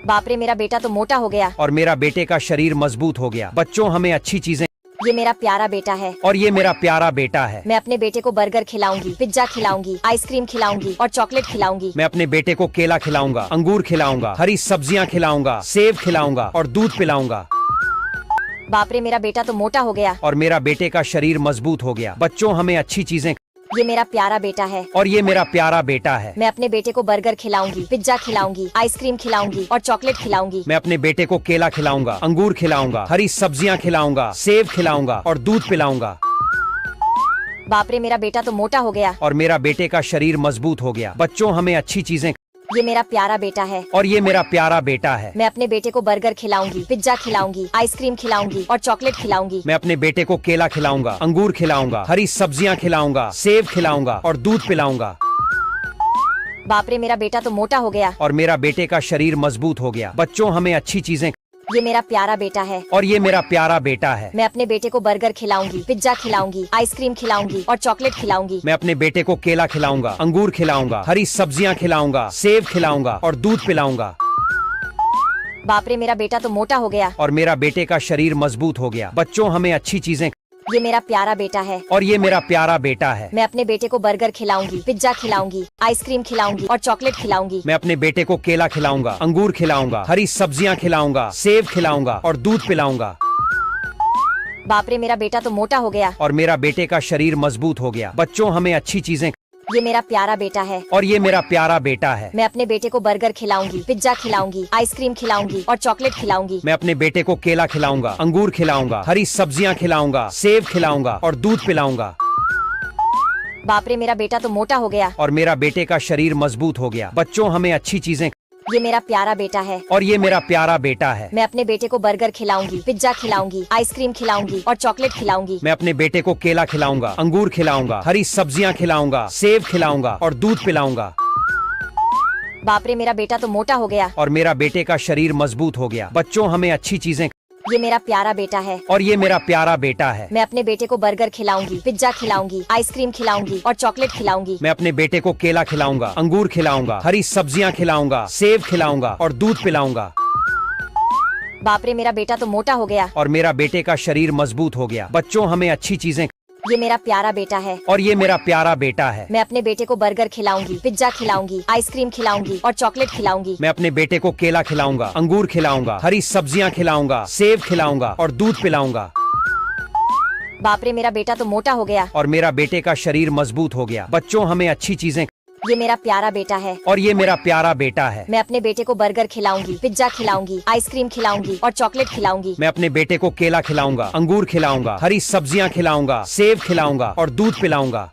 बाप रे मेरा बेटा तो मोटा हो गया। और मेरा बेटे का शरीर मजबूत हो गया। बच्चों हमें अच्छी चीजें, ये मेरा प्यारा बेटा है। और ये मेरा प्यारा बेटा है। मैं अपने बेटे को बर्गर खिलाऊंगी, पिज्जा खिलाऊंगी, आइसक्रीम खिलाऊंगी और चॉकलेट खिलाऊंगी। मैं अपने बेटे को केला खिलाऊंगा, अंगूर खिलाऊंगा, हरी सब्जियां खिलाऊंगा, सेब खिलाऊंगा और दूध पिलाऊंगा। बाप रे मेरा बेटा तो मोटा हो गया। और मेरा बेटे का शरीर मजबूत हो गया। बच्चों हमें अच्छी चीजें, ये मेरा प्यारा बेटा है। और ये मेरा प्यारा बेटा है। मैं अपने बेटे को बर्गर खिलाऊंगी, पिज्जा खिलाऊंगी, आइसक्रीम खिलाऊंगी और चॉकलेट खिलाऊंगी। मैं अपने बेटे को केला खिलाऊंगा, अंगूर खिलाऊंगा, हरी सब्जियां खिलाऊंगा, सेब खिलाऊंगा और दूध पिलाऊंगा। बाप रे मेरा बेटा तो मोटा हो गया। और मेरा बेटे का शरीर मजबूत हो गया। बच्चों हमें अच्छी चीजें, ये मेरा प्यारा बेटा है। और ये मेरा प्यारा बेटा है। मैं अपने बेटे को बर्गर खिलाऊंगी, पिज्जा खिलाऊंगी, आइसक्रीम खिलाऊंगी और चॉकलेट खिलाऊंगी। मैं अपने बेटे को केला खिलाऊंगा, अंगूर खिलाऊंगा, हरी सब्जियां खिलाऊंगा, सेब खिलाऊंगा और दूध पिलाऊंगा। बाप रे मेरा बेटा तो मोटा हो गया। और मेरा बेटे का शरीर मजबूत हो गया। बच्चों हमें अच्छी चीजें, ये मेरा प्यारा बेटा है। और ये मेरा प्यारा बेटा है। मैं अपने बेटे को बर्गर खिलाऊंगी, पिज्जा खिलाऊंगी, आइसक्रीम खिलाऊंगी और चॉकलेट खिलाऊंगी। मैं अपने बेटे को केला खिलाऊंगा, अंगूर खिलाऊंगा, हरी सब्जियां खिलाऊंगा, सेब खिलाऊंगा और दूध पिलाऊंगा। बाप रे मेरा बेटा तो मोटा हो गया। और मेरा बेटे का शरीर मजबूत हो गया। बच्चों हमें अच्छी चीजें, ये मेरा प्यारा बेटा है। और ये मेरा प्यारा बेटा है। मैं अपने बेटे को बर्गर खिलाऊंगी, पिज्जा खिलाऊंगी, आइसक्रीम खिलाऊंगी और चॉकलेट खिलाऊंगी। मैं अपने बेटे को केला खिलाऊंगा, अंगूर खिलाऊंगा, हरी सब्जियां खिलाऊंगा, सेब खिलाऊंगा और दूध पिलाऊंगा। बाप रे मेरा बेटा तो मोटा हो गया। और मेरा बेटे का शरीर मजबूत हो गया। बच्चों हमें अच्छी चीजें, ये मेरा प्यारा बेटा है। और ये मेरा प्यारा बेटा है। मैं अपने बेटे को बर्गर खिलाऊंगी, पिज्जा खिलाऊंगी, आइसक्रीम खिलाऊंगी और चॉकलेट खिलाऊंगी। मैं अपने बेटे को केला खिलाऊंगा, अंगूर खिलाऊंगा, हरी सब्जियां खिलाऊंगा, सेब खिलाऊंगा और दूध पिलाऊंगा। बाप रे मेरा बेटा तो मोटा हो गया। और मेरा बेटे का शरीर मजबूत हो गया। बच्चों हमें अच्छी चीजें, ये मेरा प्यारा बेटा है। और ये मेरा प्यारा बेटा है। मैं अपने बेटे को बर्गर खिलाऊंगी, पिज्जा खिलाऊंगी, आइसक्रीम खिलाऊंगी और चॉकलेट खिलाऊंगी। मैं अपने बेटे को केला खिलाऊंगा, अंगूर खिलाऊंगा, हरी सब्जियां खिलाऊंगा, सेब खिलाऊंगा और दूध पिलाऊंगा। बाप रे मेरा बेटा तो मोटा हो गया। और मेरा बेटे का शरीर मजबूत हो गया। बच्चों हमें अच्छी चीजें, ये मेरा प्यारा बेटा है और ये मेरा प्यारा बेटा है। मैं अपने बेटे को बर्गर खिलाऊंगी, पिज्जा खिलाऊंगी, आइसक्रीम खिलाऊंगी और चॉकलेट खिलाऊंगी। मैं अपने बेटे को केला खिलाऊंगा, अंगूर खिलाऊंगा, हरी सब्जियां खिलाऊंगा, सेब खिलाऊंगा और दूध पिलाऊंगा। बाप रे, मेरा बेटा तो मोटा हो गया। और मेरा बेटे का शरीर मजबूत हो गया। बच्चों, हमें अच्छी चीजें। ये मेरा प्यारा बेटा है और ये मेरा प्यारा बेटा है। मैं अपने बेटे को बर्गर खिलाऊंगी, पिज्जा खिलाऊंगी, आइसक्रीम खिलाऊंगी और चॉकलेट खिलाऊंगी। मैं अपने बेटे को केला खिलाऊंगा, अंगूर खिलाऊंगा, हरी सब्जियां खिलाऊंगा, सेब खिलाऊंगा और दूध पिलाऊंगा। बाप रे, मेरा बेटा तो मोटा हो गया। और मेरा बेटे का शरीर मजबूत हो गया। बच्चों, हमें अच्छी चीजें। ये मेरा प्यारा बेटा है और ये मेरा प्यारा बेटा है। मैं अपने बेटे को बर्गर खिलाऊंगी, पिज्जा खिलाऊंगी, आइसक्रीम खिलाऊंगी और चॉकलेट खिलाऊंगी। मैं अपने बेटे को केला खिलाऊंगा, अंगूर खिलाऊंगा, हरी सब्जियां खिलाऊंगा, सेब खिलाऊंगा और दूध पिलाऊंगा।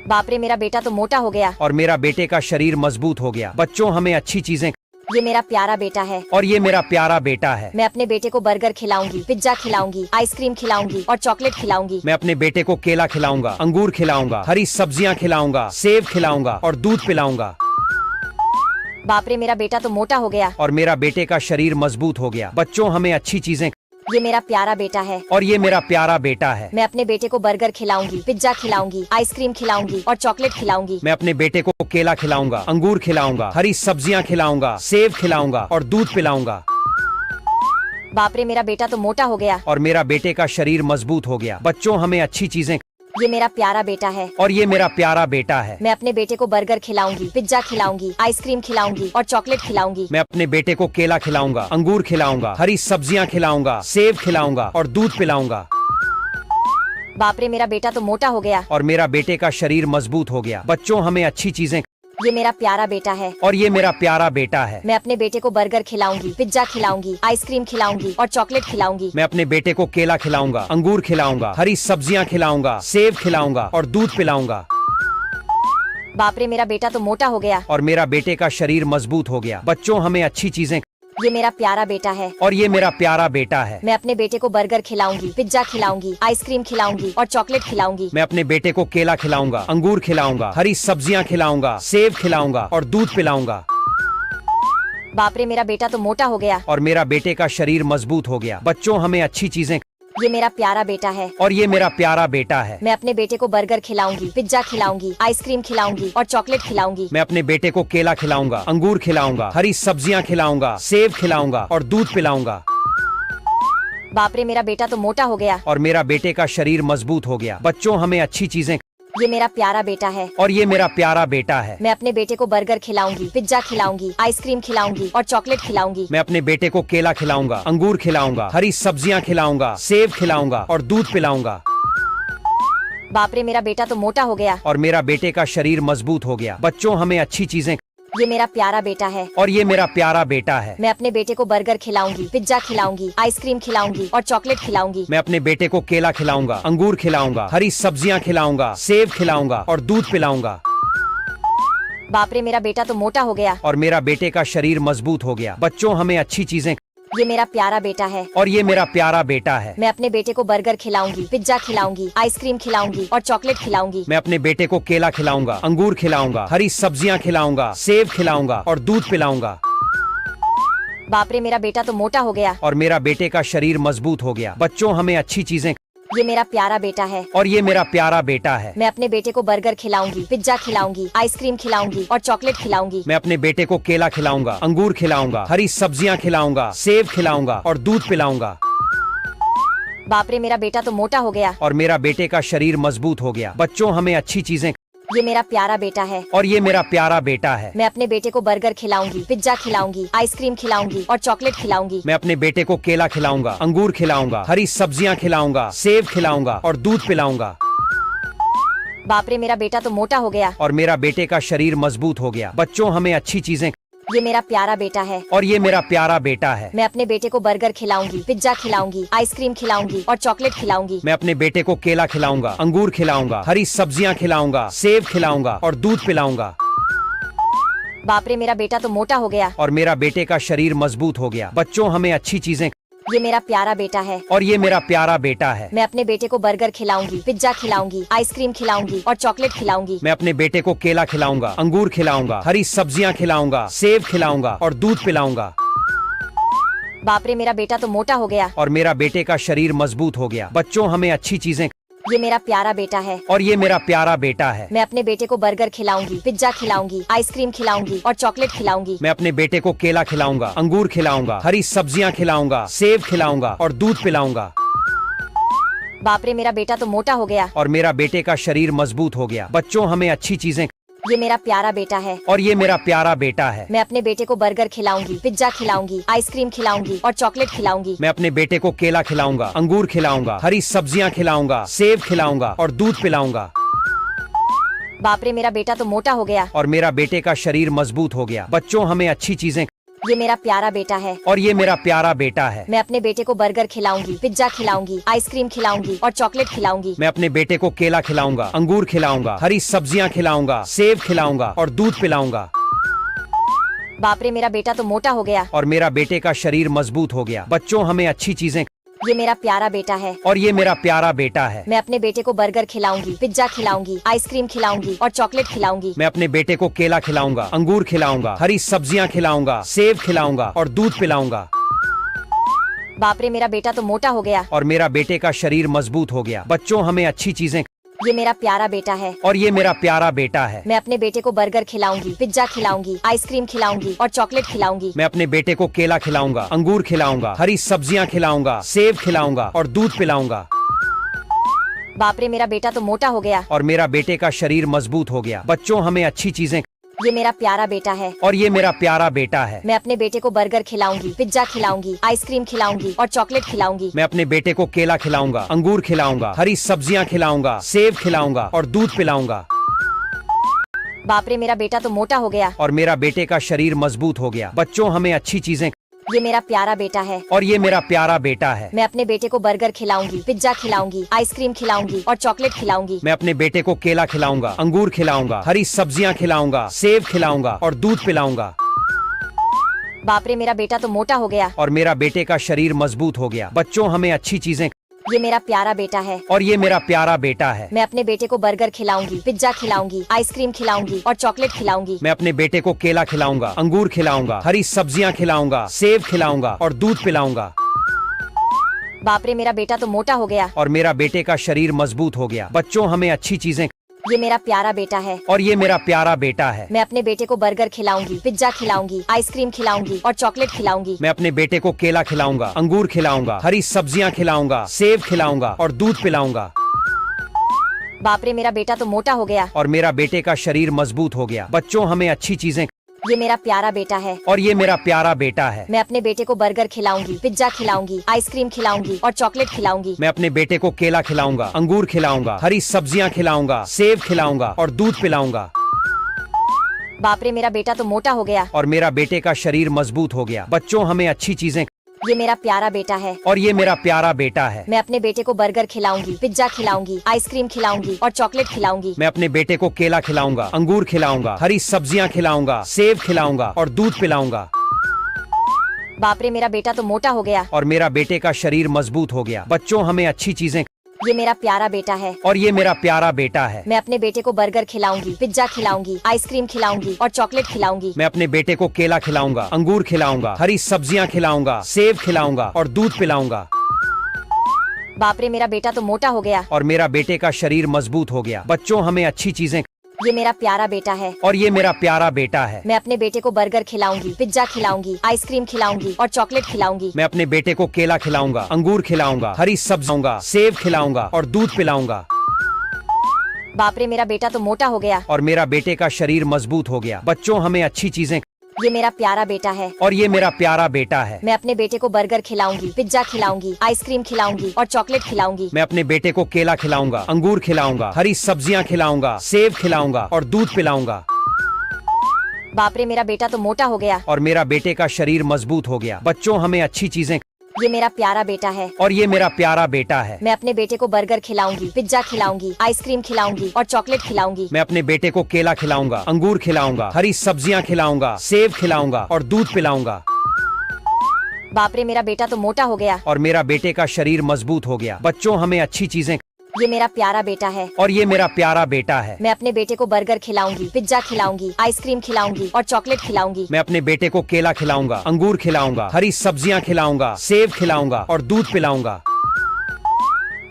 बाप रे, मेरा बेटा तो मोटा हो गया। और मेरा बेटे का शरीर मजबूत हो गया। बच्चों, हमें अच्छी चीजें। ये मेरा प्यारा बेटा है और ये मेरा प्यारा बेटा है। मैं अपने बेटे को बर्गर खिलाऊंगी, पिज्जा खिलाऊंगी, आइसक्रीम खिलाऊंगी और चॉकलेट खिलाऊंगी। मैं अपने बेटे को केला खिलाऊंगा, अंगूर खिलाऊंगा, हरी सब्जियां खिलाऊंगा, सेब खिलाऊंगा और दूध पिलाऊंगा। बाप रे, मेरा बेटा तो मोटा हो गया। और मेरा बेटे का शरीर मजबूत हो गया। बच्चों, हमें अच्छी चीजें। ये मेरा प्यारा बेटा है और ये मेरा प्यारा बेटा है। मैं अपने बेटे को बर्गर खिलाऊंगी, पिज्जा खिलाऊंगी, आइसक्रीम खिलाऊंगी और चॉकलेट खिलाऊंगी। मैं अपने बेटे को केला खिलाऊंगा, अंगूर खिलाऊंगा, हरी सब्जियां खिलाऊंगा, सेब खिलाऊंगा और दूध पिलाऊंगा। बाप रे, मेरा बेटा तो मोटा हो गया। और मेरा बेटे का शरीर मजबूत हो गया। बच्चों, हमें अच्छी चीजें। ये मेरा प्यारा बेटा है और ये मेरा प्यारा बेटा है। मैं अपने बेटे को बर्गर खिलाऊंगी, पिज्जा खिलाऊंगी, आइसक्रीम खिलाऊंगी और चॉकलेट खिलाऊंगी। मैं अपने बेटे को केला खिलाऊंगा, अंगूर खिलाऊंगा, हरी सब्जियां खिलाऊंगा, सेब खिलाऊंगा और दूध पिलाऊंगा। बाप रे, मेरा बेटा तो मोटा हो गया। और मेरा बेटे का शरीर मजबूत हो गया। बच्चों, हमें अच्छी चीजें। ये मेरा प्यारा बेटा है और ये मेरा प्यारा बेटा है। मैं अपने बेटे को बर्गर खिलाऊंगी, पिज्जा खिलाऊंगी, आइसक्रीम खिलाऊंगी और चॉकलेट खिलाऊंगी। मैं अपने बेटे को केला खिलाऊंगा, अंगूर खिलाऊंगा, हरी सब्जियां खिलाऊंगा, सेब खिलाऊंगा और दूध पिलाऊंगा। बाप रे, मेरा बेटा तो मोटा हो गया। और मेरा बेटे का शरीर मजबूत हो गया। बच्चों, हमें अच्छी चीजें। ये मेरा प्यारा बेटा है और ये मेरा प्यारा बेटा है। मैं अपने बेटे को बर्गर खिलाऊंगी, पिज्जा खिलाऊंगी, आइसक्रीम खिलाऊंगी और चॉकलेट खिलाऊंगी। मैं अपने बेटे को केला खिलाऊंगा, अंगूर खिलाऊंगा, हरी सब्जियां खिलाऊंगा, सेब खिलाऊंगा और दूध पिलाऊंगा। बाप रे, मेरा बेटा तो मोटा हो गया। और मेरा बेटे का शरीर मजबूत हो गया। बच्चों, हमें अच्छी चीजें। ये मेरा प्यारा बेटा है और ये मेरा प्यारा बेटा है। मैं अपने बेटे को बर्गर खिलाऊंगी, पिज्जा खिलाऊंगी, आइसक्रीम खिलाऊंगी और चॉकलेट खिलाऊंगी। मैं अपने बेटे को केला खिलाऊंगा, अंगूर खिलाऊंगा, हरी सब्जियां खिलाऊंगा, सेब खिलाऊंगा और दूध पिलाऊंगा। बाप रे, मेरा बेटा तो मोटा हो गया। और मेरा बेटे का शरीर मजबूत हो गया। बच्चों, हमें अच्छी चीजें। ये मेरा प्यारा बेटा है और ये मेरा प्यारा बेटा है। मैं अपने बेटे को बर्गर खिलाऊंगी, पिज्जा खिलाऊंगी, आइसक्रीम खिलाऊंगी और चॉकलेट खिलाऊंगी। मैं अपने बेटे को केला खिलाऊंगा, अंगूर खिलाऊंगा, हरी सब्जियां खिलाऊंगा, सेब खिलाऊंगा और दूध पिलाऊंगा। बाप रे, मेरा बेटा तो मोटा हो गया। और मेरा बेटे का शरीर मजबूत हो गया। बच्चों, हमें अच्छी चीजें। ये मेरा प्यारा बेटा है और ये मेरा प्यारा बेटा है। मैं अपने बेटे को बर्गर खिलाऊंगी, पिज्जा खिलाऊंगी, आइसक्रीम खिलाऊंगी और चॉकलेट खिलाऊंगी। मैं अपने बेटे को केला खिलाऊंगा, अंगूर खिलाऊंगा, हरी सब्जियां खिलाऊंगा, सेब खिलाऊंगा और दूध पिलाऊंगा। बाप रे, मेरा बेटा तो मोटा हो गया। और मेरा बेटे का शरीर मजबूत हो गया। बच्चों, हमें अच्छी चीजें। ये मेरा प्यारा बेटा है और ये मेरा प्यारा बेटा है। मैं अपने बेटे को बर्गर खिलाऊंगी, पिज्जा खिलाऊंगी, आइसक्रीम खिलाऊंगी और चॉकलेट खिलाऊंगी। मैं अपने बेटे को केला खिलाऊंगा, अंगूर खिलाऊंगा, हरी सब्जियां खिलाऊंगा, सेब खिलाऊंगा और दूध पिलाऊंगा। बाप रे, मेरा बेटा तो मोटा हो गया। और मेरा बेटे का शरीर मजबूत हो गया। बच्चों, हमें अच्छी चीजें। ये मेरा प्यारा बेटा है और ये मेरा प्यारा बेटा है। मैं अपने बेटे को बर्गर खिलाऊंगी, पिज्जा खिलाऊंगी, आइसक्रीम खिलाऊंगी और चॉकलेट खिलाऊंगी। मैं अपने बेटे को केला खिलाऊंगा, अंगूर खिलाऊंगा, हरी सब्जियां खिलाऊंगा, सेब खिलाऊंगा और दूध पिलाऊंगा। बाप रे, मेरा बेटा तो मोटा हो गया। और मेरा बेटे का शरीर मजबूत हो गया। बच्चों, हमें अच्छी चीजें। ये मेरा प्यारा बेटा है और ये मेरा प्यारा बेटा है। मैं अपने बेटे को बर्गर खिलाऊंगी, पिज्जा खिलाऊंगी, आइसक्रीम खिलाऊंगी और चॉकलेट खिलाऊंगी। मैं अपने बेटे को केला खिलाऊंगा, अंगूर खिलाऊंगा, हरी सब्जियां खिलाऊंगा, सेब खिलाऊंगा और दूध पिलाऊंगा। बाप रे, मेरा बेटा तो मोटा हो गया। और मेरा बेटे का शरीर मजबूत हो गया। बच्चों, हमें अच्छी चीजें। ये मेरा प्यारा बेटा है और ये मेरा प्यारा बेटा है। मैं अपने बेटे को बर्गर खिलाऊंगी, पिज्जा खिलाऊंगी, आइसक्रीम खिलाऊंगी और चॉकलेट खिलाऊंगी। मैं अपने बेटे को केला खिलाऊंगा, अंगूर खिलाऊंगा, हरी सब्जियां खिलाऊंगा, सेब खिलाऊंगा और दूध पिलाऊंगा। बाप रे, मेरा बेटा तो मोटा हो गया। और मेरा बेटे का शरीर मजबूत हो गया। बच्चों, हमें अच्छी चीजें। ये मेरा प्यारा बेटा है और ये मेरा प्यारा बेटा है। मैं अपने बेटे को बर्गर खिलाऊंगी, पिज्जा खिलाऊंगी, आइसक्रीम खिलाऊंगी और चॉकलेट खिलाऊंगी। मैं अपने बेटे को केला खिलाऊंगा, अंगूर खिलाऊंगा, हरी सब्जियां खिलाऊंगा, सेब खिलाऊंगा और दूध पिलाऊंगा। बाप रे मेरा बेटा तो मोटा हो गया। और मेरा बेटे का शरीर मजबूत हो गया। बच्चों हमें अच्छी चीजें। ये मेरा प्यारा बेटा है। और ये मेरा प्यारा बेटा है। मैं अपने बेटे को बर्गर खिलाऊंगी, पिज्जा खिलाऊंगी, आइसक्रीम खिलाऊंगी और चॉकलेट खिलाऊंगी। मैं अपने बेटे को केला खिलाऊंगा, अंगूर खिलाऊंगा, हरी सब्जियां खिलाऊंगा, सेब खिलाऊंगा और दूध पिलाऊंगा। बाप रे मेरा बेटा तो मोटा हो गया। और मेरा बेटे का शरीर मजबूत हो गया। बच्चों हमें अच्छी चीजें। ये मेरा प्यारा बेटा है। और ये मेरा प्यारा बेटा है। मैं अपने बेटे को बर्गर खिलाऊंगी, पिज्जा खिलाऊंगी, आइसक्रीम खिलाऊंगी और चॉकलेट खिलाऊंगी। मैं अपने बेटे को केला खिलाऊंगा, अंगूर खिलाऊंगा, हरी सब्जियां खिलाऊंगा, सेब खिलाऊंगा और दूध पिलाऊंगा। बाप रे मेरा बेटा तो मोटा हो गया। और मेरा बेटे का शरीर मजबूत हो गया। बच्चों हमें अच्छी चीजें। ये मेरा प्यारा बेटा है। और ये मेरा प्यारा बेटा है। मैं अपने बेटे को बर्गर खिलाऊंगी, पिज्जा खिलाऊंगी, आइसक्रीम खिलाऊंगी और चॉकलेट खिलाऊंगी। मैं अपने बेटे को केला खिलाऊंगा, अंगूर खिलाऊंगा, हरी सब्जियां खिलाऊंगा, सेब खिलाऊंगा और दूध पिलाऊंगा। बाप रे मेरा बेटा तो मोटा हो गया। और मेरा बेटे का शरीर मजबूत हो गया। बच्चों हमें अच्छी चीजें। ये मेरा प्यारा बेटा है। और ये मेरा प्यारा बेटा है। मैं अपने बेटे को बर्गर खिलाऊंगी, पिज्जा खिलाऊंगी, आइसक्रीम खिलाऊंगी और चॉकलेट खिलाऊंगी। मैं अपने बेटे को केला खिलाऊंगा, अंगूर खिलाऊंगा, हरी सब्जियां खिलाऊंगा, सेब खिलाऊंगा और दूध पिलाऊंगा। बाप रे मेरा बेटा तो मोटा हो गया। और मेरा बेटे का शरीर मजबूत हो गया। बच्चों हमें अच्छी चीजें। ये मेरा प्यारा बेटा है। और ये मेरा प्यारा बेटा है। मैं अपने बेटे को बर्गर खिलाऊंगी, पिज्जा खिलाऊंगी, आइसक्रीम खिलाऊंगी और चॉकलेट खिलाऊंगी। मैं अपने बेटे को केला खिलाऊंगा, अंगूर खिलाऊंगा, हरी सब्जियां खिलाऊंगा, सेब खिलाऊंगा और दूध पिलाऊंगा। बाप रे मेरा बेटा तो मोटा हो गया। और मेरा बेटे का शरीर मजबूत हो गया। बच्चों हमें अच्छी चीजें। ये मेरा प्यारा बेटा है। और ये मेरा प्यारा बेटा है। मैं अपने बेटे को बर्गर खिलाऊंगी, पिज्जा खिलाऊंगी, आइसक्रीम खिलाऊंगी और चॉकलेट खिलाऊंगी। मैं अपने बेटे को केला खिलाऊंगा, अंगूर खिलाऊंगा, हरी सब्जियां खिलाऊंगा, सेब खिलाऊंगा और दूध पिलाऊंगा। बाप रे मेरा बेटा तो मोटा हो गया। और मेरा बेटे का शरीर मजबूत हो गया। बच्चों हमें अच्छी चीजें। ये मेरा प्यारा बेटा है। और ये मेरा प्यारा बेटा है। मैं अपने बेटे को बर्गर खिलाऊंगी, पिज्जा खिलाऊंगी, आइसक्रीम खिलाऊंगी और चॉकलेट खिलाऊंगी। मैं अपने बेटे को केला खिलाऊंगा, अंगूर खिलाऊंगा, हरी सब्जियां खिलाऊंगा, सेब खिलाऊंगा और दूध पिलाऊंगा। बाप रे मेरा बेटा तो मोटा हो गया। और मेरा बेटे का शरीर मजबूत हो गया। बच्चों हमें अच्छी चीजें। ये मेरा प्यारा बेटा है। और ये मेरा प्यारा बेटा है। मैं अपने बेटे को बर्गर खिलाऊंगी, पिज्जा खिलाऊंगी, आइसक्रीम खिलाऊंगी और चॉकलेट खिलाऊंगी। मैं अपने बेटे को केला खिलाऊंगा, अंगूर खिलाऊंगा, हरी सब्जियां खिलाऊंगा, सेब खिलाऊंगा और दूध पिलाऊंगा। बाप रे मेरा बेटा तो मोटा हो गया। और मेरा बेटे का शरीर मजबूत हो गया। बच्चों हमें अच्छी चीजें। ये मेरा प्यारा बेटा है। और ये मेरा प्यारा बेटा है। मैं अपने बेटे को बर्गर खिलाऊंगी, पिज्जा खिलाऊंगी, आइसक्रीम खिलाऊंगी और चॉकलेट खिलाऊंगी। मैं अपने बेटे को केला खिलाऊंगा, अंगूर खिलाऊंगा, हरी सब्जियां खिलाऊंगा, सेब खिलाऊंगा और दूध पिलाऊंगा। बाप रे मेरा बेटा तो मोटा हो गया। और मेरा बेटे का शरीर मजबूत हो गया। बच्चों हमें अच्छी चीजें। ये मेरा प्यारा बेटा है। और ये मेरा प्यारा बेटा है। मैं अपने बेटे को बर्गर खिलाऊंगी, पिज्जा खिलाऊंगी, आइसक्रीम खिलाऊंगी और चॉकलेट खिलाऊंगी। मैं अपने बेटे को केला खिलाऊंगा, अंगूर खिलाऊंगा, हरी सब्जियां खिलाऊंगा, सेब खिलाऊंगा और दूध पिलाऊंगा। बाप रे मेरा बेटा तो मोटा हो गया। और मेरा बेटे का शरीर मजबूत हो गया। बच्चों हमें अच्छी चीजें। ये मेरा प्यारा बेटा है। और ये मेरा प्यारा बेटा है। मैं अपने बेटे को बर्गर खिलाऊंगी, पिज्जा खिलाऊंगी, आइसक्रीम खिलाऊंगी और चॉकलेट खिलाऊंगी। मैं अपने बेटे को केला खिलाऊंगा, अंगूर खिलाऊंगा, हरी सब्जियां खिलाऊंगा, सेब खिलाऊंगा और दूध पिलाऊंगा। बाप रे मेरा बेटा तो मोटा हो गया। और मेरा बेटे का शरीर मजबूत हो गया। बच्चों हमें अच्छी चीजें। ये मेरा प्यारा बेटा है। और ये मेरा प्यारा बेटा है। मैं अपने बेटे को बर्गर खिलाऊंगी, पिज्जा खिलाऊंगी, आइसक्रीम खिलाऊंगी और चॉकलेट खिलाऊंगी। मैं अपने बेटे को केला खिलाऊंगा, अंगूर खिलाऊंगा, हरी सब्जियां खिलाऊंगा, सेब खिलाऊंगा और दूध पिलाऊंगा। बाप रे मेरा बेटा तो मोटा हो गया। और मेरा बेटे का शरीर मजबूत हो गया। बच्चों हमें अच्छी चीजें। ये मेरा प्यारा बेटा है। और ये मेरा प्यारा बेटा है। मैं अपने बेटे को बर्गर खिलाऊंगी, पिज्जा खिलाऊंगी, आइसक्रीम खिलाऊंगी और चॉकलेट खिलाऊंगी। मैं अपने बेटे को केला खिलाऊंगा, अंगूर खिलाऊंगा, हरी सब्जियां, सेब खिलाऊंगा और दूध पिलाऊंगा। बाप रे मेरा बेटा तो मोटा हो गया। और मेरा बेटे का शरीर मजबूत हो गया। बच्चों हमें अच्छी चीजें। ये मेरा प्यारा बेटा है। और ये मेरा प्यारा बेटा है। मैं अपने बेटे को बर्गर खिलाऊंगी, पिज्जा खिलाऊंगी, आइसक्रीम खिलाऊंगी और चॉकलेट खिलाऊंगी। मैं अपने बेटे को केला खिलाऊंगा, अंगूर खिलाऊंगा, हरी सब्जियां खिलाऊंगा, सेब खिलाऊंगा और दूध पिलाऊंगा। बाप रे मेरा बेटा तो मोटा हो गया। और मेरा बेटे का शरीर मजबूत हो गया। बच्चों हमें अच्छी चीजें। ये मेरा प्यारा बेटा है। और ये मेरा प्यारा बेटा है। मैं अपने बेटे को बर्गर खिलाऊंगी, पिज्जा खिलाऊंगी, आइसक्रीम खिलाऊंगी और चॉकलेट खिलाऊंगी। मैं अपने बेटे को केला खिलाऊंगा, अंगूर खिलाऊंगा, हरी सब्जियां खिलाऊंगा, सेब खिलाऊंगा और दूध पिलाऊंगा। बाप रे मेरा बेटा तो मोटा हो गया। और मेरा बेटे का शरीर मजबूत हो गया। बच्चों हमें अच्छी चीजें। ये मेरा प्यारा बेटा है और ये मेरा प्यारा बेटा है। मैं अपने बेटे को बर्गर खिलाऊंगी, पिज्जा खिलाऊंगी, आइसक्रीम खिलाऊंगी और चॉकलेट खिलाऊंगी। मैं अपने बेटे को केला खिलाऊंगा, अंगूर खिलाऊंगा, हरी सब्जियां खिलाऊंगा, सेब खिलाऊंगा और दूध पिलाऊंगा।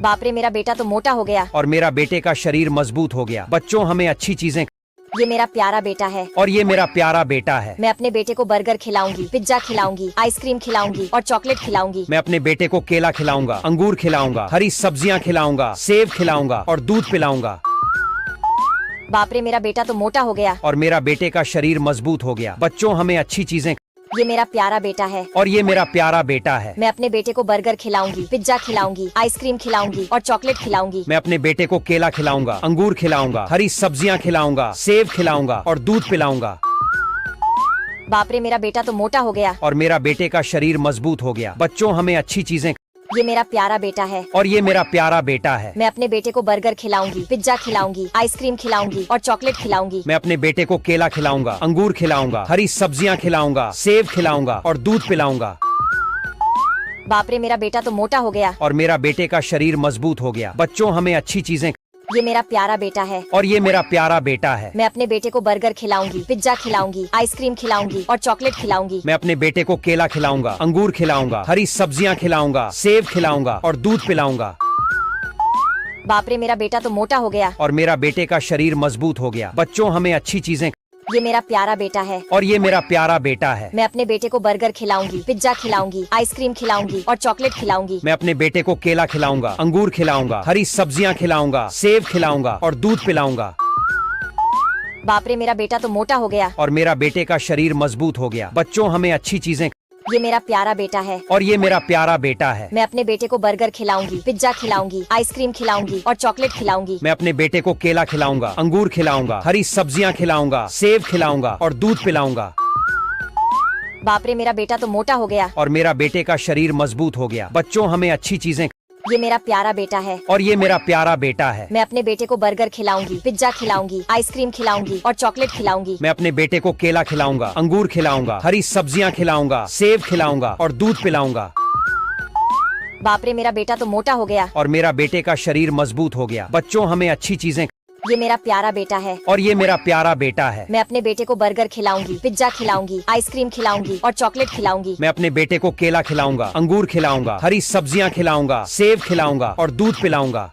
बाप रे, मेरा बेटा तो मोटा हो गया। और मेरा बेटे का शरीर मजबूत हो गया। बच्चों, हमें अच्छी चीजें। ये मेरा प्यारा बेटा है और ये मेरा प्यारा बेटा है। मैं अपने बेटे को बर्गर खिलाऊंगी, पिज्जा खिलाऊंगी, आइसक्रीम खिलाऊंगी और चॉकलेट खिलाऊंगी। मैं अपने बेटे को केला खिलाऊंगा, अंगूर खिलाऊंगा, हरी सब्जियां खिलाऊंगा, सेब खिलाऊंगा और दूध पिलाऊंगा। बाप रे, मेरा बेटा तो मोटा हो गया। और मेरा बेटे का शरीर मजबूत हो गया। बच्चों, हमें अच्छी चीजें। ये मेरा प्यारा बेटा है और ये मेरा प्यारा बेटा है। मैं अपने बेटे को बर्गर खिलाऊंगी, पिज्जा खिलाऊंगी, आइसक्रीम खिलाऊंगी और चॉकलेट खिलाऊंगी। मैं अपने बेटे को केला खिलाऊंगा, अंगूर खिलाऊंगा, हरी सब्जियां खिलाऊंगा, सेब खिलाऊंगा और दूध पिलाऊंगा। बाप रे, मेरा बेटा तो मोटा हो गया। और मेरा बेटे का शरीर मजबूत हो गया। बच्चों, हमें अच्छी चीजें। ये मेरा प्यारा बेटा है और ये मेरा प्यारा बेटा है। मैं अपने बेटे को बर्गर खिलाऊंगी, पिज्जा खिलाऊंगी, आइसक्रीम खिलाऊंगी और चॉकलेट खिलाऊंगी। मैं अपने बेटे को केला खिलाऊंगा, अंगूर खिलाऊंगा, हरी सब्जियां खिलाऊंगा, सेब खिलाऊंगा और दूध पिलाऊंगा। बाप रे, मेरा बेटा तो मोटा हो गया। और मेरा बेटे का शरीर मजबूत हो गया। बच्चों, हमें अच्छी चीजें। ये मेरा प्यारा बेटा है और ये मेरा प्यारा बेटा है। मैं अपने बेटे को बर्गर खिलाऊंगी, पिज्जा खिलाऊंगी, आइसक्रीम खिलाऊंगी और चॉकलेट खिलाऊंगी। मैं अपने बेटे को केला खिलाऊंगा, अंगूर खिलाऊंगा, हरी सब्जियां खिलाऊंगा, सेब खिलाऊंगा और दूध पिलाऊंगा। बाप रे, मेरा बेटा तो मोटा हो गया। और मेरा बेटे का शरीर मजबूत हो गया। बच्चों, हमें अच्छी चीजें। ये मेरा प्यारा बेटा है और ये मेरा प्यारा बेटा है। मैं अपने बेटे को बर्गर खिलाऊंगी, पिज्जा खिलाऊंगी, आइसक्रीम खिलाऊंगी और चॉकलेट खिलाऊंगी। मैं अपने बेटे को केला खिलाऊंगा, अंगूर खिलाऊंगा, हरी सब्जियां खिलाऊंगा, सेब खिलाऊंगा और दूध पिलाऊंगा। बाप रे, मेरा बेटा तो मोटा हो गया। और मेरा बेटे का शरीर मजबूत हो गया। बच्चों, हमें अच्छी चीजें। ये मेरा प्यारा बेटा है और ये मेरा प्यारा बेटा है। मैं अपने बेटे को बर्गर खिलाऊंगी, पिज्जा खिलाऊंगी, आइसक्रीम खिलाऊंगी और चॉकलेट खिलाऊंगी। मैं अपने बेटे को केला खिलाऊंगा, अंगूर खिलाऊंगा, हरी सब्जियां खिलाऊंगा, सेब खिलाऊंगा और दूध पिलाऊंगा। बाप रे, मेरा बेटा तो मोटा हो गया। और मेरा बेटे का शरीर मजबूत हो गया। बच्चों, हमें अच्छी चीजें। ये मेरा प्यारा बेटा है और ये मेरा प्यारा बेटा है। मैं अपने बेटे को बर्गर खिलाऊंगी, पिज्जा खिलाऊंगी, आइसक्रीम खिलाऊंगी और चॉकलेट खिलाऊंगी। मैं अपने बेटे को केला खिलाऊंगा, अंगूर खिलाऊंगा, हरी सब्जियां खिलाऊंगा, सेब खिलाऊंगा और दूध पिलाऊंगा। बाप रे, मेरा बेटा तो मोटा हो गया। और मेरा बेटे का शरीर मजबूत हो गया। बच्चों, हमें अच्छी चीजें। ये मेरा प्यारा बेटा है और ये मेरा प्यारा बेटा है। मैं अपने बेटे को बर्गर खिलाऊंगी, पिज्जा खिलाऊंगी, आइसक्रीम खिलाऊंगी और चॉकलेट खिलाऊंगी। मैं अपने बेटे को केला खिलाऊंगा, अंगूर खिलाऊंगा, हरी सब्जियां खिलाऊंगा, सेब खिलाऊंगा और दूध पिलाऊंगा।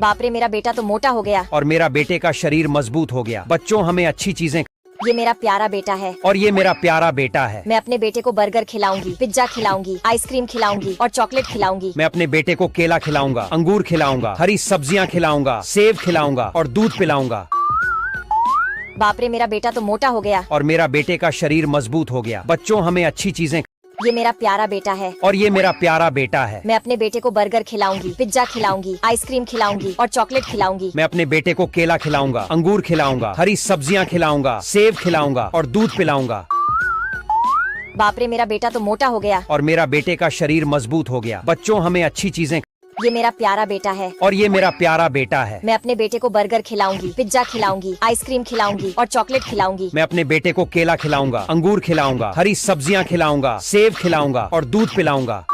बाप रे, मेरा बेटा तो मोटा हो गया। और मेरा बेटे का शरीर मजबूत हो गया। बच्चों, हमें अच्छी चीजें। ये मेरा प्यारा बेटा है और ये मेरा प्यारा बेटा है। मैं अपने बेटे को बर्गर खिलाऊंगी, पिज्जा खिलाऊंगी, आइसक्रीम खिलाऊंगी और चॉकलेट खिलाऊंगी। मैं अपने बेटे को केला खिलाऊंगा, अंगूर खिलाऊंगा, हरी सब्जियां खिलाऊंगा, सेब खिलाऊंगा और दूध पिलाऊंगा। बाप रे, मेरा बेटा तो मोटा हो गया। और मेरा बेटे का शरीर मजबूत हो गया। बच्चों, हमें अच्छी चीजें। ये मेरा प्यारा बेटा है और ये मेरा प्यारा बेटा है। मैं अपने बेटे को बर्गर खिलाऊंगी, पिज्जा खिलाऊंगी, आइसक्रीम खिलाऊंगी और चॉकलेट खिलाऊंगी। मैं अपने बेटे को केला खिलाऊंगा, अंगूर खिलाऊंगा, हरी सब्जियां खिलाऊंगा, सेब खिलाऊंगा और दूध पिलाऊंगा। बाप रे, मेरा बेटा तो मोटा हो गया। और मेरा बेटे का शरीर मजबूत हो गया। बच्चों, हमें अच्छी चीजें। ये मेरा प्यारा बेटा है और ये मेरा प्यारा बेटा है। मैं अपने बेटे को बर्गर खिलाऊंगी, पिज्जा खिलाऊंगी, आइसक्रीम खिलाऊंगी और चॉकलेट खिलाऊंगी। मैं अपने बेटे को केला खिलाऊंगा, अंगूर खिलाऊंगा, हरी सब्जियां खिलाऊंगा, सेब खिलाऊंगा और दूध पिलाऊंगा।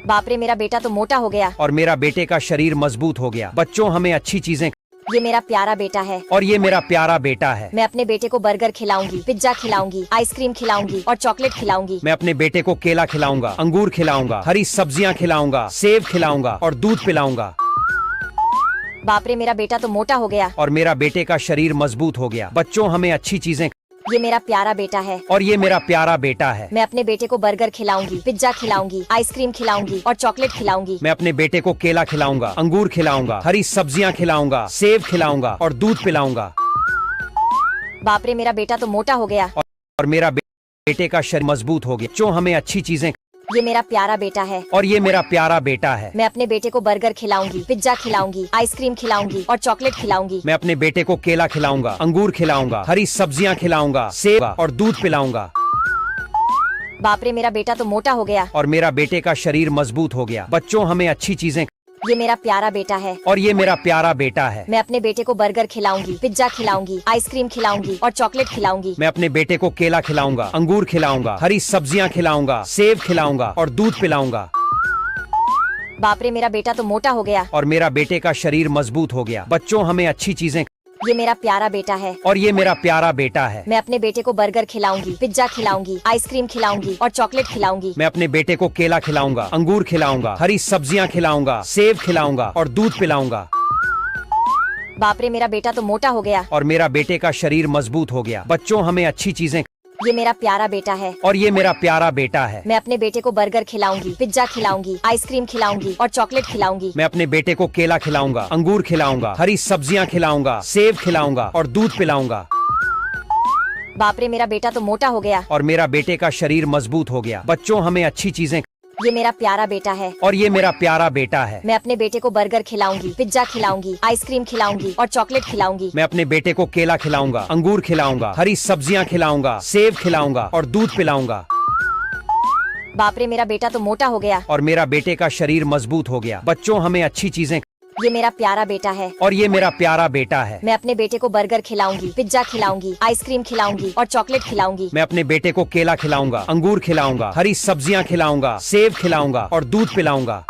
बाप रे, मेरा बेटा तो मोटा हो गया। और मेरा बेटे का शरीर मजबूत हो गया। बच्चों, हमें अच्छी चीजें। ये मेरा प्यारा बेटा है और ये मेरा प्यारा बेटा है। मैं अपने बेटे को बर्गर खिलाऊंगी, पिज्जा खिलाऊंगी, आइसक्रीम खिलाऊंगी और चॉकलेट खिलाऊंगी। मैं अपने बेटे को केला खिलाऊंगा, अंगूर खिलाऊंगा, हरी सब्जियां खिलाऊंगा, सेब खिलाऊंगा और दूध पिलाऊंगा। बाप रे, मेरा बेटा तो मोटा हो गया। और मेरा बेटे का शरीर मजबूत हो गया। बच्चों, हमें अच्छी चीजें। ये मेरा प्यारा बेटा है और ये मेरा प्यारा बेटा है। मैं अपने बेटे को बर्गर खिलाऊंगी, पिज्जा खिलाऊंगी, आइसक्रीम खिलाऊंगी और चॉकलेट खिलाऊंगी। मैं अपने बेटे को केला खिलाऊंगा, अंगूर खिलाऊंगा, हरी सब्जियां खिलाऊंगा, सेब खिलाऊंगा और दूध पिलाऊंगा। बाप रे, मेरा बेटा तो मोटा हो गया। और मेरा बेटे का शरीर मजबूत हो गया। जो हमें अच्छी चीजें। ये मेरा प्यारा बेटा है और ये मेरा प्यारा बेटा है। मैं अपने बेटे को बर्गर खिलाऊंगी, पिज्जा खिलाऊंगी, आइसक्रीम खिलाऊंगी और चॉकलेट खिलाऊंगी। मैं अपने बेटे को केला खिलाऊंगा, अंगूर खिलाऊंगा, हरी सब्जियां खिलाऊंगा, सेब और दूध पिलाऊंगा। बाप रे, मेरा बेटा तो मोटा हो गया। और मेरा बेटे का शरीर मजबूत हो गया। बच्चों, हमें अच्छी चीजें। ये मेरा प्यारा बेटा है और ये मेरा प्यारा बेटा है। मैं अपने बेटे को बर्गर खिलाऊंगी, पिज्जा खिलाऊंगी, आइसक्रीम खिलाऊंगी और चॉकलेट खिलाऊंगी। मैं अपने बेटे को केला खिलाऊंगा, अंगूर खिलाऊंगा, हरी सब्जियां खिलाऊंगा, सेब खिलाऊंगा और दूध पिलाऊंगा। बाप रे मेरा बेटा तो मोटा हो गया। और मेरा बेटे का शरीर मजबूत हो गया। बच्चों हमें अच्छी चीजें। ये मेरा प्यारा बेटा है। और ये मेरा प्यारा बेटा है। मैं अपने बेटे को बर्गर खिलाऊंगी, पिज्जा खिलाऊंगी, आइसक्रीम खिलाऊंगी और चॉकलेट खिलाऊंगी। मैं अपने बेटे को केला खिलाऊंगा, अंगूर खिलाऊंगा, हरी सब्जियां खिलाऊंगा, सेब खिलाऊंगा और दूध पिलाऊंगा। बाप रे मेरा बेटा तो मोटा हो गया। और मेरा बेटे का शरीर मजबूत हो गया। बच्चों हमें अच्छी चीजें। ये मेरा प्यारा बेटा है। और ये मेरा प्यारा बेटा है। मैं अपने बेटे को बर्गर खिलाऊंगी, पिज्जा खिलाऊंगी, आइसक्रीम खिलाऊंगी और चॉकलेट खिलाऊंगी। मैं अपने बेटे को केला खिलाऊंगा, अंगूर खिलाऊंगा, हरी सब्जियां खिलाऊंगा, सेब खिलाऊंगा और दूध पिलाऊंगा। बाप रे मेरा बेटा तो मोटा हो गया। और मेरा बेटे का शरीर मजबूत हो गया। बच्चों हमें अच्छी चीजें। ये मेरा प्यारा बेटा है। और ये मेरा प्यारा बेटा है। मैं अपने बेटे को बर्गर खिलाऊंगी, पिज्जा खिलाऊंगी, आइसक्रीम खिलाऊंगी और चॉकलेट खिलाऊंगी। मैं अपने बेटे को केला खिलाऊंगा, अंगूर खिलाऊंगा, हरी सब्जियां खिलाऊंगा, सेब खिलाऊंगा और दूध पिलाऊंगा। बाप रे मेरा बेटा तो मोटा हो गया। और मेरा बेटे का शरीर मजबूत हो गया। बच्चों हमें अच्छी चीजें। ये मेरा प्यारा बेटा है। और ये मेरा प्यारा बेटा है। मैं अपने बेटे को बर्गर खिलाऊंगी, पिज्जा खिलाऊंगी, आइसक्रीम खिलाऊंगी और चॉकलेट खिलाऊंगी। मैं अपने बेटे को केला खिलाऊंगा, अंगूर खिलाऊंगा, हरी सब्जियां खिलाऊंगा, सेब खिलाऊंगा और दूध पिलाऊंगा।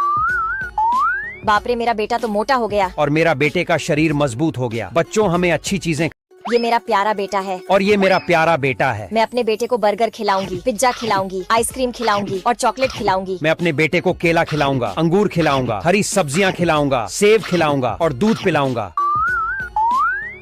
बाप रे मेरा बेटा तो मोटा हो गया। और मेरा बेटे का शरीर मजबूत हो गया। बच्चों हमें अच्छी चीजें। ये मेरा प्यारा बेटा है। और ये मेरा प्यारा बेटा है। मैं अपने बेटे को बर्गर खिलाऊंगी, पिज्जा खिलाऊंगी, आइसक्रीम खिलाऊंगी और चॉकलेट खिलाऊंगी। मैं अपने बेटे को केला खिलाऊंगा, अंगूर खिलाऊंगा, हरी सब्जियां खिलाऊंगा, सेब खिलाऊंगा और दूध पिलाऊंगा।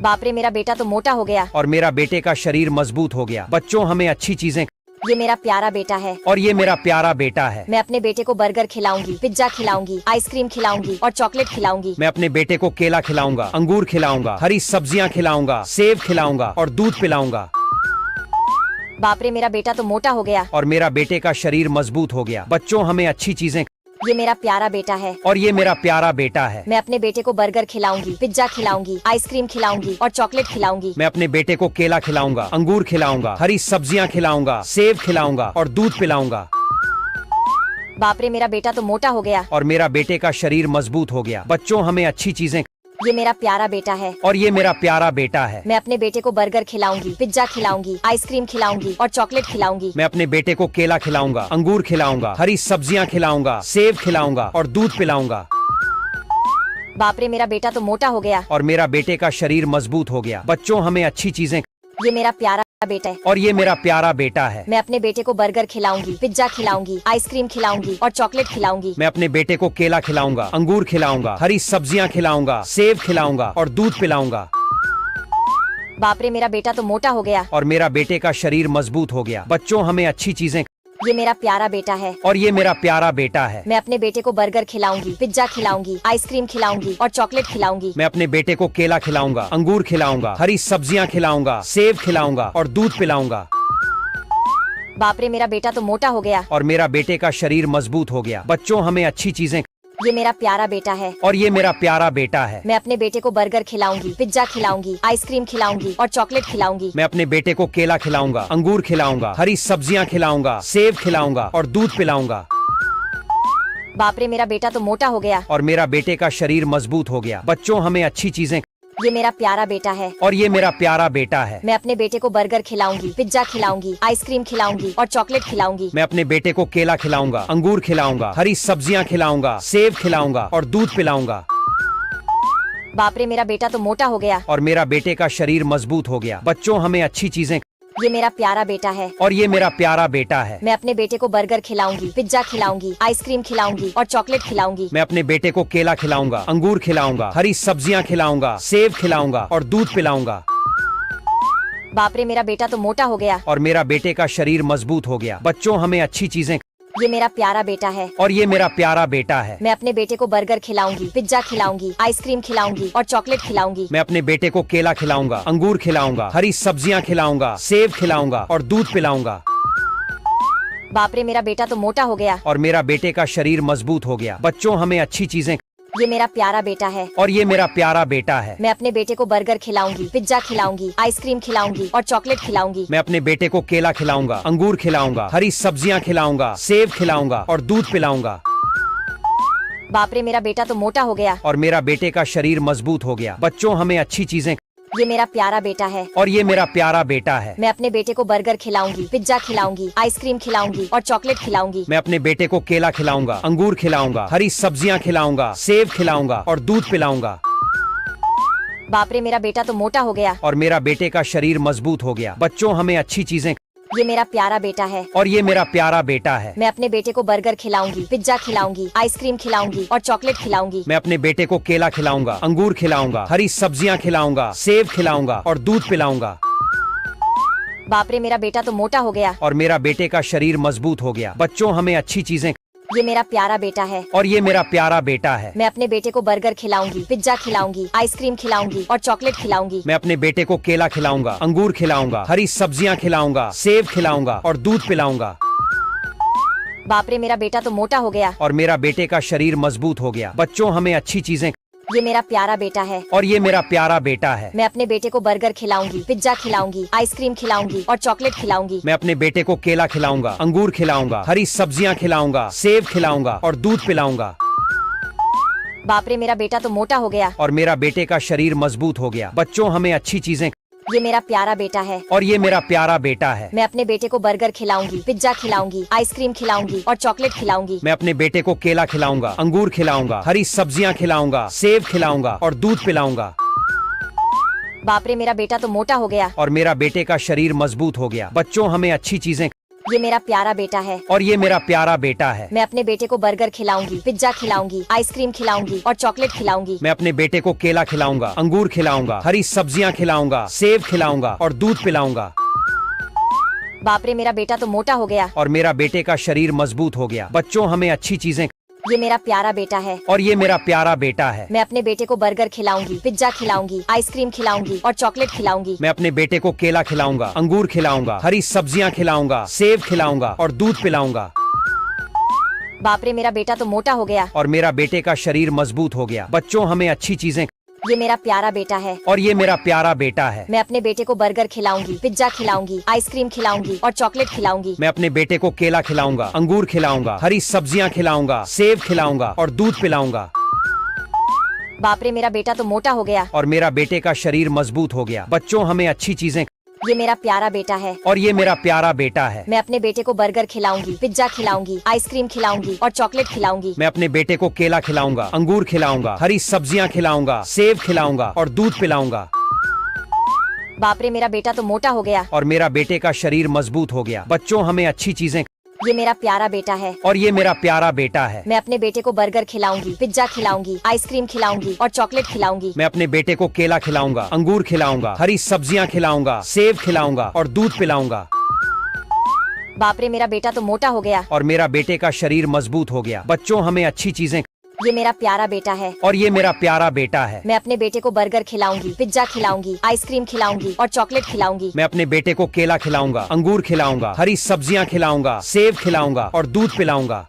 बाप रे मेरा बेटा तो मोटा हो गया। और मेरा बेटे का शरीर मजबूत हो गया। बच्चों हमें अच्छी चीजें। ये मेरा प्यारा बेटा है। और ये मेरा प्यारा बेटा है। मैं अपने बेटे को बर्गर खिलाऊंगी, पिज्जा खिलाऊंगी, आइसक्रीम खिलाऊंगी और चॉकलेट खिलाऊंगी। मैं अपने बेटे को केला खिलाऊंगा, अंगूर खिलाऊंगा, हरी सब्जियां खिलाऊंगा, सेब खिलाऊंगा और दूध पिलाऊंगा। बाप रे मेरा बेटा तो मोटा हो गया। और मेरा बेटे का शरीर मजबूत हो गया। बच्चों हमें अच्छी चीजें। ये मेरा प्यारा बेटा है। और ये मेरा प्यारा बेटा है। मैं अपने बेटे को बर्गर खिलाऊंगी, पिज्जा खिलाऊंगी, आइसक्रीम खिलाऊंगी और चॉकलेट खिलाऊंगी। मैं अपने बेटे को केला खिलाऊंगा, अंगूर खिलाऊंगा, हरी सब्जियां खिलाऊंगा, सेब खिलाऊंगा और दूध पिलाऊंगा। बाप रे मेरा बेटा तो मोटा हो गया। और मेरा बेटे का शरीर मजबूत हो गया। बच्चों हमें अच्छी चीजें। ये मेरा प्यारा बेटा है। और ये मेरा प्यारा बेटा है। मैं अपने बेटे को बर्गर खिलाऊंगी, पिज्जा खिलाऊंगी, आइसक्रीम खिलाऊंगी और चॉकलेट खिलाऊंगी। मैं अपने बेटे को केला खिलाऊंगा, अंगूर खिलाऊंगा, हरी सब्जियां खिलाऊंगा, सेब खिलाऊंगा और दूध पिलाऊंगा। बाप रे मेरा बेटा तो मोटा हो गया। और मेरा बेटे का शरीर मजबूत हो गया। बच्चों हमें अच्छी चीजें। ये मेरा प्यारा बेटा है। और ये मेरा प्यारा बेटा है। मैं अपने बेटे को बर्गर खिलाऊंगी, पिज्जा खिलाऊंगी, आइसक्रीम खिलाऊंगी और चॉकलेट खिलाऊंगी। मैं अपने बेटे को केला खिलाऊंगा, अंगूर खिलाऊंगा, हरी सब्जियां खिलाऊंगा, सेब खिलाऊंगा और दूध पिलाऊंगा। बाप रे मेरा बेटा तो मोटा हो गया। और मेरा बेटे का शरीर मजबूत हो गया। बच्चों हमें अच्छी चीजें। ये मेरा प्यारा बेटा है। और ये मेरा प्यारा बेटा है। मैं अपने बेटे को बर्गर खिलाऊंगी, पिज्जा खिलाऊंगी, आइसक्रीम खिलाऊंगी और चॉकलेट खिलाऊंगी। मैं अपने बेटे को केला खिलाऊंगा, अंगूर खिलाऊंगा, हरी सब्जियां खिलाऊंगा, सेब खिलाऊंगा और दूध पिलाऊंगा। बाप रे मेरा बेटा तो मोटा हो गया। और मेरा बेटे का शरीर मजबूत हो गया। बच्चों हमें अच्छी चीजें। ये मेरा प्यारा बेटा है। और ये मेरा प्यारा बेटा है। मैं अपने बेटे को बर्गर खिलाऊंगी, पिज्जा खिलाऊंगी, आइसक्रीम खिलाऊंगी और चॉकलेट खिलाऊंगी। मैं अपने बेटे को केला खिलाऊंगा, अंगूर खिलाऊंगा, हरी सब्जियां खिलाऊंगा, सेब खिलाऊंगा और दूध पिलाऊंगा। बाप रे मेरा बेटा तो मोटा हो गया। और मेरा बेटे का शरीर मजबूत हो गया। बच्चों हमें अच्छी चीजें। ये मेरा प्यारा बेटा है। और ये मेरा प्यारा बेटा है। मैं अपने बेटे को बर्गर खिलाऊंगी, पिज्जा खिलाऊंगी, आइसक्रीम खिलाऊंगी और चॉकलेट खिलाऊंगी। मैं अपने बेटे को केला खिलाऊंगा, अंगूर खिलाऊंगा, हरी सब्जियां खिलाऊंगा, सेब खिलाऊंगा और दूध पिलाऊंगा। बाप रे मेरा बेटा तो मोटा हो गया। और मेरा बेटे का शरीर मजबूत हो गया। बच्चों हमें अच्छी चीजें। ये मेरा प्यारा बेटा है। और ये मेरा प्यारा बेटा है। मैं अपने बेटे को बर्गर खिलाऊंगी, पिज्जा खिलाऊंगी, आइसक्रीम खिलाऊंगी और चॉकलेट खिलाऊंगी। मैं अपने बेटे को केला खिलाऊंगा, अंगूर खिलाऊंगा, हरी सब्जियां खिलाऊंगा, सेब खिलाऊंगा और दूध पिलाऊंगा। बाप रे मेरा बेटा तो मोटा हो गया। और मेरा बेटे का शरीर मजबूत हो गया। बच्चों हमें अच्छी चीजें। ये मेरा प्यारा बेटा है। और ये मेरा प्यारा बेटा है। मैं अपने बेटे को बर्गर खिलाऊंगी, पिज्जा खिलाऊंगी, आइसक्रीम खिलाऊंगी और चॉकलेट खिलाऊंगी। मैं अपने बेटे को केला खिलाऊंगा, अंगूर खिलाऊंगा, हरी सब्जियां खिलाऊंगा, सेब खिलाऊंगा और दूध पिलाऊंगा। बाप रे मेरा बेटा तो मोटा हो गया। और मेरा बेटे का शरीर मजबूत हो गया। बच्चों हमें अच्छी चीजें। ये मेरा प्यारा बेटा है। और ये मेरा प्यारा बेटा है। मैं अपने बेटे को बर्गर खिलाऊंगी, पिज्जा खिलाऊंगी, आइसक्रीम खिलाऊंगी और चॉकलेट खिलाऊंगी। मैं अपने बेटे को केला खिलाऊंगा, अंगूर खिलाऊंगा, हरी सब्जियां खिलाऊंगा, सेब खिलाऊंगा और दूध पिलाऊंगा। बाप रे मेरा बेटा तो मोटा हो गया। और मेरा बेटे का शरीर मजबूत हो गया। बच्चों हमें अच्छी चीजें। ये मेरा प्यारा बेटा है और ये मेरा प्यारा बेटा है। मैं अपने बेटे को बर्गर खिलाऊंगी, पिज्जा खिलाऊंगी, आइसक्रीम खिलाऊंगी और चॉकलेट खिलाऊंगी। मैं अपने बेटे को केला खिलाऊंगा, अंगूर खिलाऊंगा, हरी सब्जियां खिलाऊंगा, सेब खिलाऊंगा और दूध पिलाऊंगा। बाप रे, मेरा बेटा तो मोटा हो गया। और मेरा बेटे का शरीर मजबूत हो गया। बच्चों, हमें अच्छी चीजें। ये मेरा प्यारा बेटा है और ये मेरा प्यारा बेटा है। मैं अपने बेटे को बर्गर खिलाऊंगी, पिज्जा खिलाऊंगी, आइसक्रीम खिलाऊंगी और चॉकलेट खिलाऊंगी। मैं अपने बेटे को केला खिलाऊंगा, अंगूर खिलाऊंगा, हरी सब्जियां खिलाऊंगा, सेब खिलाऊंगा और दूध पिलाऊंगा। बाप रे, मेरा बेटा तो मोटा हो गया। और मेरा बेटे का शरीर मजबूत हो गया। बच्चों, हमें अच्छी चीजें। ये मेरा प्यारा बेटा है और ये मेरा प्यारा बेटा है। मैं अपने बेटे को बर्गर खिलाऊंगी, पिज्जा खिलाऊंगी, आइसक्रीम खिलाऊंगी और चॉकलेट खिलाऊंगी। मैं अपने बेटे को केला खिलाऊंगा, अंगूर खिलाऊंगा, हरी सब्जियां खिलाऊंगा, सेब खिलाऊंगा और दूध पिलाऊंगा। बाप रे, मेरा बेटा तो मोटा हो गया। और मेरा बेटे का शरीर मजबूत हो गया। बच्चों, हमें अच्छी चीजें। ये मेरा प्यारा बेटा है और ये मेरा प्यारा बेटा है। मैं अपने बेटे को बर्गर खिलाऊंगी, पिज्जा खिलाऊंगी, आइसक्रीम खिलाऊंगी और चॉकलेट खिलाऊंगी। मैं अपने बेटे को केला खिलाऊंगा, अंगूर खिलाऊंगा, हरी सब्जियां खिलाऊंगा, सेब खिलाऊंगा और दूध पिलाऊंगा। बाप रे, मेरा बेटा तो मोटा हो गया। और मेरा बेटे का शरीर मजबूत हो गया। बच्चों, हमें अच्छी चीजें। ये मेरा प्यारा बेटा है और ये मेरा प्यारा बेटा है। मैं अपने बेटे को बर्गर खिलाऊंगी, पिज्जा खिलाऊंगी, आइसक्रीम खिलाऊंगी और चॉकलेट खिलाऊंगी। मैं अपने बेटे को केला खिलाऊंगा, अंगूर खिलाऊंगा, हरी सब्जियां खिलाऊंगा, सेब खिलाऊंगा और दूध पिलाऊंगा। बाप रे, मेरा बेटा तो मोटा हो गया। और मेरा बेटे का शरीर मजबूत हो गया। बच्चों, हमें अच्छी चीजें। ये मेरा प्यारा बेटा है और ये मेरा प्यारा बेटा है। मैं अपने बेटे को बर्गर खिलाऊंगी, पिज्जा खिलाऊंगी, आइसक्रीम खिलाऊंगी और चॉकलेट खिलाऊंगी। मैं अपने बेटे को केला खिलाऊंगा, अंगूर खिलाऊंगा, हरी सब्जियां खिलाऊंगा, सेब खिलाऊंगा और दूध पिलाऊंगा। बाप रे, मेरा बेटा तो मोटा हो गया। और मेरा बेटे का शरीर मजबूत हो गया। बच्चों, हमें अच्छी चीजें। ये मेरा प्यारा बेटा है और ये मेरा प्यारा बेटा है। मैं अपने बेटे को बर्गर खिलाऊंगी, पिज्जा खिलाऊंगी, आइसक्रीम खिलाऊंगी और चॉकलेट खिलाऊंगी। मैं अपने बेटे को केला खिलाऊंगा, अंगूर खिलाऊंगा, हरी सब्जियां खिलाऊंगा, सेब खिलाऊंगा और दूध पिलाऊंगा। बाप रे, मेरा बेटा तो मोटा हो गया। और मेरा बेटे का शरीर मजबूत हो गया। बच्चों, हमें अच्छी चीजें। ये मेरा प्यारा बेटा है और ये मेरा प्यारा बेटा है। मैं अपने बेटे को बर्गर खिलाऊंगी, पिज्जा खिलाऊंगी, आइसक्रीम खिलाऊंगी और चॉकलेट खिलाऊंगी। मैं अपने बेटे को केला खिलाऊंगा, अंगूर खिलाऊंगा, हरी सब्जियां खिलाऊंगा, सेब खिलाऊंगा और दूध पिलाऊंगा। बाप रे, मेरा बेटा तो मोटा हो गया। और मेरा बेटे का शरीर मजबूत हो गया। बच्चों, हमें अच्छी चीजें। ये मेरा प्यारा बेटा है और ये मेरा प्यारा बेटा है। मैं अपने बेटे को बर्गर खिलाऊंगी, पिज्जा खिलाऊंगी, आइसक्रीम खिलाऊंगी और चॉकलेट खिलाऊंगी। मैं अपने बेटे को केला खिलाऊंगा, अंगूर खिलाऊंगा, हरी सब्जियां खिलाऊंगा, सेब खिलाऊंगा और दूध पिलाऊंगा। बाप रे, मेरा बेटा तो मोटा हो गया। और मेरा बेटे का शरीर मजबूत हो गया। बच्चों, हमें अच्छी चीजें। ये मेरा प्यारा बेटा है और ये मेरा प्यारा बेटा है। मैं अपने बेटे को बर्गर खिलाऊंगी, पिज्जा खिलाऊंगी, आइसक्रीम खिलाऊंगी और चॉकलेट खिलाऊंगी। मैं अपने बेटे को केला खिलाऊंगा, अंगूर खिलाऊंगा, हरी सब्जियां खिलाऊंगा, सेब खिलाऊंगा और दूध पिलाऊंगा। बाप रे, मेरा बेटा तो मोटा हो गया। और मेरा बेटे का शरीर मजबूत हो गया। बच्चों, हमें अच्छी चीजें। ये मेरा प्यारा बेटा है और ये मेरा प्यारा बेटा है। मैं अपने बेटे को बर्गर खिलाऊंगी, पिज्जा खिलाऊंगी, आइसक्रीम खिलाऊंगी और चॉकलेट खिलाऊंगी। मैं अपने बेटे को केला खिलाऊंगा, अंगूर खिलाऊंगा, हरी सब्जियां खिलाऊंगा, सेब खिलाऊंगा और दूध पिलाऊंगा।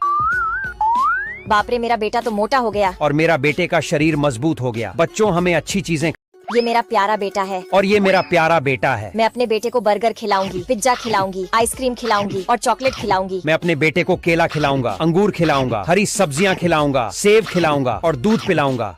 बाप रे, मेरा बेटा तो मोटा हो गया। और मेरा बेटे का शरीर मजबूत हो गया। बच्चों, हमें अच्छी चीजें। ये मेरा प्यारा बेटा है और ये मेरा प्यारा बेटा है। मैं अपने बेटे को बर्गर खिलाऊंगी, पिज्जा खिलाऊंगी, आइसक्रीम खिलाऊंगी और चॉकलेट खिलाऊंगी। मैं अपने बेटे को केला खिलाऊंगा, अंगूर खिलाऊंगा, हरी सब्जियां खिलाऊंगा, सेब खिलाऊंगा और दूध पिलाऊंगा।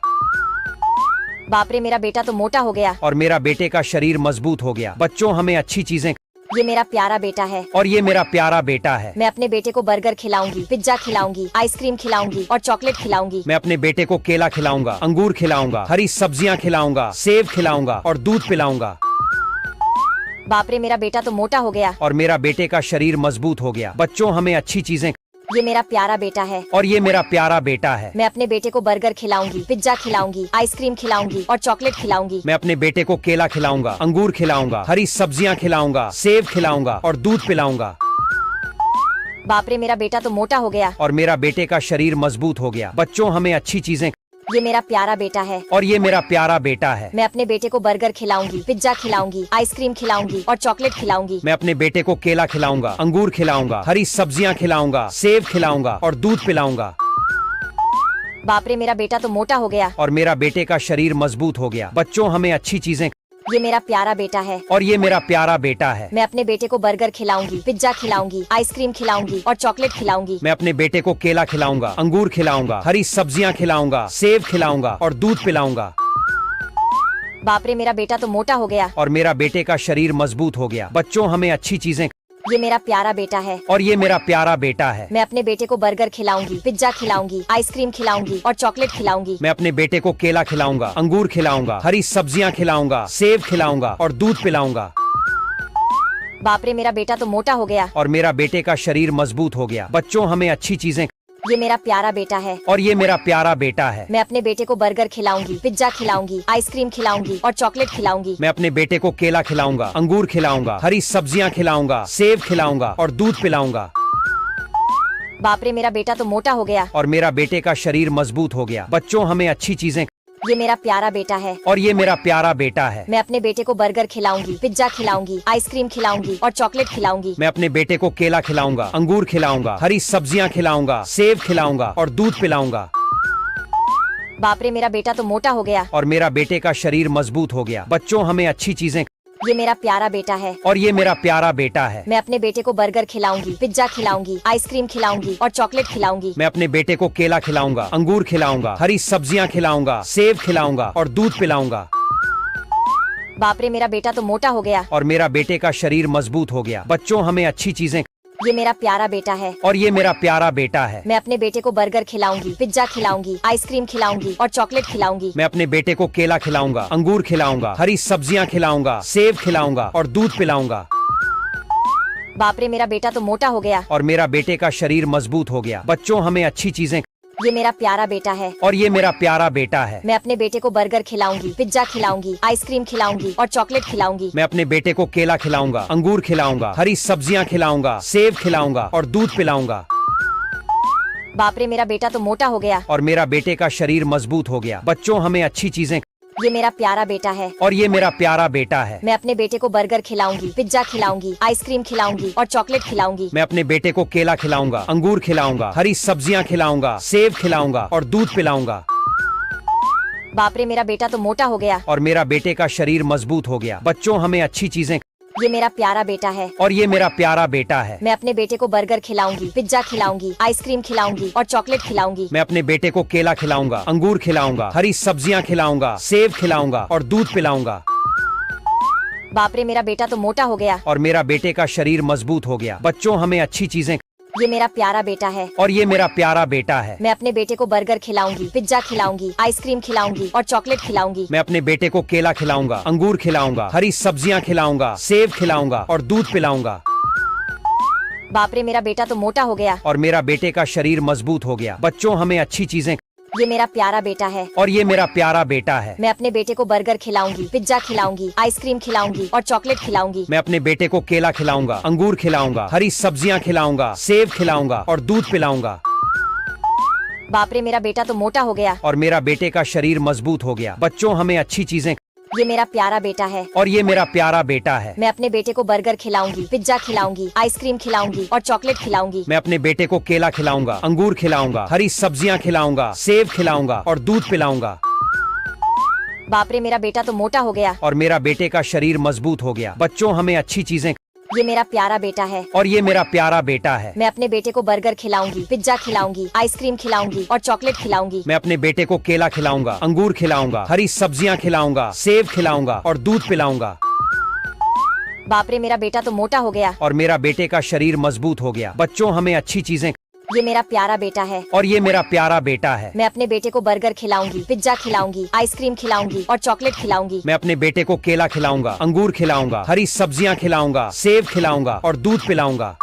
बाप रे, मेरा बेटा तो मोटा हो गया। और मेरा बेटे का शरीर मजबूत हो गया। बच्चों, हमें अच्छी चीजें। ये मेरा प्यारा बेटा है और ये मेरा प्यारा बेटा है। मैं अपने बेटे को बर्गर खिलाऊंगी, पिज्जा खिलाऊंगी, आइसक्रीम खिलाऊंगी और चॉकलेट खिलाऊंगी। मैं अपने बेटे को केला खिलाऊंगा, अंगूर खिलाऊंगा, हरी सब्जियां खिलाऊंगा, सेब खिलाऊंगा और दूध पिलाऊंगा। बाप रे, मेरा बेटा तो मोटा हो गया। और मेरा बेटे का शरीर मजबूत हो गया। बच्चों, हमें अच्छी चीजें। ये मेरा प्यारा बेटा है और ये मेरा प्यारा बेटा है। मैं अपने बेटे को बर्गर खिलाऊंगी, पिज्जा खिलाऊंगी, आइसक्रीम खिलाऊंगी और चॉकलेट खिलाऊंगी। मैं अपने बेटे को केला खिलाऊंगा, अंगूर खिलाऊंगा, हरी सब्जियां खिलाऊंगा, सेब खिलाऊंगा और दूध पिलाऊंगा। बाप रे, मेरा बेटा तो मोटा हो गया। और मेरा बेटे का शरीर मजबूत हो गया। बच्चों, हमें अच्छी चीजें। ये मेरा प्यारा बेटा है और ये मेरा प्यारा बेटा है। मैं अपने बेटे को बर्गर खिलाऊंगी, पिज्जा खिलाऊंगी, आइसक्रीम खिलाऊंगी और चॉकलेट खिलाऊंगी। मैं अपने बेटे को केला खिलाऊंगा, अंगूर खिलाऊंगा, हरी सब्जियां खिलाऊंगा, सेब खिलाऊंगा और दूध पिलाऊंगा। बाप रे, मेरा बेटा तो मोटा हो गया। और मेरा बेटे का शरीर मजबूत हो गया। बच्चों, हमें अच्छी चीजें। ये मेरा प्यारा बेटा है और ये मेरा प्यारा बेटा है। मैं अपने बेटे को बर्गर खिलाऊंगी, पिज्जा खिलाऊंगी, आइसक्रीम खिलाऊंगी और चॉकलेट खिलाऊंगी। मैं अपने बेटे को केला खिलाऊंगा, अंगूर खिलाऊंगा, हरी सब्जियां खिलाऊंगा, सेब खिलाऊंगा और दूध पिलाऊंगा। बाप रे मेरा बेटा तो मोटा हो गया। और मेरा बेटे का शरीर मजबूत हो गया। बच्चों हमें अच्छी चीजें। ये मेरा प्यारा बेटा है। और ये मेरा प्यारा बेटा है। मैं अपने बेटे को बर्गर खिलाऊंगी, पिज्जा खिलाऊंगी, आइसक्रीम खिलाऊंगी और चॉकलेट खिलाऊंगी। मैं अपने बेटे को केला खिलाऊंगा, अंगूर खिलाऊंगा, हरी सब्जियां खिलाऊंगा, सेब खिलाऊंगा और दूध पिलाऊंगा। बाप रे मेरा बेटा तो मोटा हो गया। और मेरा बेटे का शरीर मजबूत हो गया। बच्चों हमें अच्छी चीजें। ये मेरा प्यारा बेटा है। और ये मेरा प्यारा बेटा है। मैं अपने बेटे को बर्गर खिलाऊंगी, पिज्जा खिलाऊंगी, आइसक्रीम खिलाऊंगी और चॉकलेट खिलाऊंगी। मैं अपने बेटे को केला खिलाऊंगा, अंगूर खिलाऊंगा, हरी सब्जियां खिलाऊंगा, सेब खिलाऊंगा और दूध पिलाऊंगा। बाप रे मेरा बेटा तो मोटा हो गया। और मेरा बेटे का शरीर मजबूत हो गया। बच्चों हमें अच्छी चीजें। ये मेरा प्यारा बेटा है। और ये मेरा प्यारा बेटा है। मैं अपने बेटे को बर्गर खिलाऊंगी, पिज्जा खिलाऊंगी, आइसक्रीम खिलाऊंगी और चॉकलेट खिलाऊंगी। मैं अपने बेटे को केला खिलाऊंगा, अंगूर खिलाऊंगा, हरी सब्जियां खिलाऊंगा, सेब खिलाऊंगा और दूध पिलाऊंगा। बाप रे मेरा बेटा तो मोटा हो गया। और मेरा बेटे का शरीर मजबूत हो गया। बच्चों हमें अच्छी चीजें। ये मेरा प्यारा बेटा है। और ये मेरा प्यारा बेटा है। मैं अपने बेटे को बर्गर खिलाऊंगी, पिज्जा खिलाऊंगी, आइसक्रीम खिलाऊंगी और चॉकलेट खिलाऊंगी। मैं अपने बेटे को केला खिलाऊंगा, अंगूर खिलाऊंगा, हरी सब्जियां खिलाऊंगा, सेब खिलाऊंगा और दूध पिलाऊंगा। बाप रे मेरा बेटा तो मोटा हो गया। और मेरा बेटे का शरीर मजबूत हो गया। बच्चों हमें अच्छी चीजें। ये मेरा प्यारा बेटा है। और ये मेरा प्यारा बेटा है। मैं अपने बेटे को बर्गर खिलाऊंगी, पिज्जा खिलाऊंगी, आइसक्रीम खिलाऊंगी और चॉकलेट खिलाऊंगी। मैं अपने बेटे को केला खिलाऊंगा, अंगूर खिलाऊंगा, हरी सब्जियां खिलाऊंगा, सेब खिलाऊंगा और दूध पिलाऊंगा। बाप रे मेरा बेटा तो मोटा हो गया। और मेरा बेटे का शरीर मजबूत हो गया। बच्चों हमें अच्छी चीजें। ये मेरा प्यारा बेटा है। और ये मेरा प्यारा बेटा है। मैं अपने बेटे को बर्गर खिलाऊंगी, पिज्जा खिलाऊंगी, आइसक्रीम खिलाऊंगी और चॉकलेट खिलाऊंगी। मैं अपने बेटे को केला खिलाऊंगा, अंगूर खिलाऊंगा, हरी सब्जियां खिलाऊंगा, सेब खिलाऊंगा और दूध पिलाऊंगा। बाप रे मेरा बेटा तो मोटा हो गया। और मेरा बेटे का शरीर मजबूत हो गया। बच्चों हमें अच्छी चीजें। ये मेरा प्यारा बेटा है। और ये मेरा प्यारा बेटा है। मैं अपने बेटे को बर्गर खिलाऊंगी, पिज्जा खिलाऊंगी, आइसक्रीम खिलाऊंगी और चॉकलेट खिलाऊंगी। मैं अपने बेटे को केला खिलाऊंगा, अंगूर खिलाऊंगा, हरी सब्जियां खिलाऊंगा, सेब खिलाऊंगा और दूध पिलाऊंगा। बाप रे मेरा बेटा तो मोटा हो गया। और मेरा बेटे का शरीर मजबूत हो गया। बच्चों हमें अच्छी चीजें। ये मेरा प्यारा बेटा है। और ये मेरा प्यारा बेटा है। मैं अपने बेटे को बर्गर खिलाऊंगी, पिज्जा खिलाऊंगी, आइसक्रीम खिलाऊंगी और चॉकलेट खिलाऊंगी। मैं अपने बेटे को केला खिलाऊंगा, अंगूर खिलाऊंगा, हरी सब्जियां खिलाऊंगा, सेब खिलाऊंगा और दूध पिलाऊंगा। बाप रे मेरा बेटा तो मोटा हो गया। और मेरा बेटे का शरीर मजबूत हो गया। बच्चों हमें अच्छी चीजें। ये मेरा प्यारा बेटा है। और ये मेरा प्यारा बेटा है। मैं अपने बेटे को बर्गर खिलाऊंगी, पिज्जा खिलाऊंगी, आइसक्रीम खिलाऊंगी और चॉकलेट खिलाऊंगी। मैं अपने बेटे को केला खिलाऊंगा, अंगूर खिलाऊंगा, हरी सब्जियां खिलाऊंगा, सेब खिलाऊंगा और दूध पिलाऊंगा। बाप रे मेरा बेटा तो मोटा हो गया। और मेरा बेटे का शरीर मजबूत हो गया। बच्चों हमें अच्छी चीजें। ये मेरा प्यारा बेटा है। और ये मेरा प्यारा बेटा है। मैं अपने बेटे को बर्गर खिलाऊंगी, पिज्जा खिलाऊंगी, आइसक्रीम खिलाऊंगी और चॉकलेट खिलाऊंगी। मैं अपने बेटे को केला खिलाऊंगा, अंगूर खिलाऊंगा, हरी सब्जियां खिलाऊंगा, सेब खिलाऊंगा और दूध पिलाऊंगा। बाप रे मेरा बेटा तो मोटा हो गया। और मेरा बेटे का शरीर मजबूत हो गया। बच्चों हमें अच्छी चीजें। ये मेरा प्यारा बेटा है। और ये मेरा प्यारा बेटा है। मैं अपने बेटे को बर्गर खिलाऊंगी, पिज्जा खिलाऊंगी, आइसक्रीम खिलाऊंगी और चॉकलेट खिलाऊंगी। मैं अपने बेटे को केला खिलाऊंगा, अंगूर खिलाऊंगा, हरी सब्जियां खिलाऊंगा, सेब खिलाऊंगा और दूध पिलाऊंगा। बाप रे मेरा बेटा तो मोटा हो गया। और मेरा बेटे का शरीर मजबूत हो गया। बच्चों हमें अच्छी चीजें। ये मेरा प्यारा बेटा है। और ये मेरा प्यारा बेटा है। मैं अपने बेटे को बर्गर खिलाऊंगी, पिज्जा खिलाऊंगी, आइसक्रीम खिलाऊंगी और चॉकलेट खिलाऊंगी। मैं अपने बेटे को केला खिलाऊंगा, अंगूर खिलाऊंगा, हरी सब्जियां खिलाऊंगा, सेब खिलाऊंगा और दूध पिलाऊंगा। बाप रे मेरा बेटा तो मोटा हो गया। और मेरा बेटे का शरीर मजबूत हो गया। बच्चों हमें अच्छी चीजें। ये मेरा प्यारा बेटा है। और ये मेरा प्यारा बेटा है। मैं अपने बेटे को बर्गर खिलाऊंगी, पिज्जा खिलाऊंगी, आइसक्रीम खिलाऊंगी और चॉकलेट खिलाऊंगी। मैं अपने बेटे को केला खिलाऊंगा, अंगूर खिलाऊंगा, हरी सब्जियां खिलाऊंगा, सेब खिलाऊंगा और दूध पिलाऊंगा।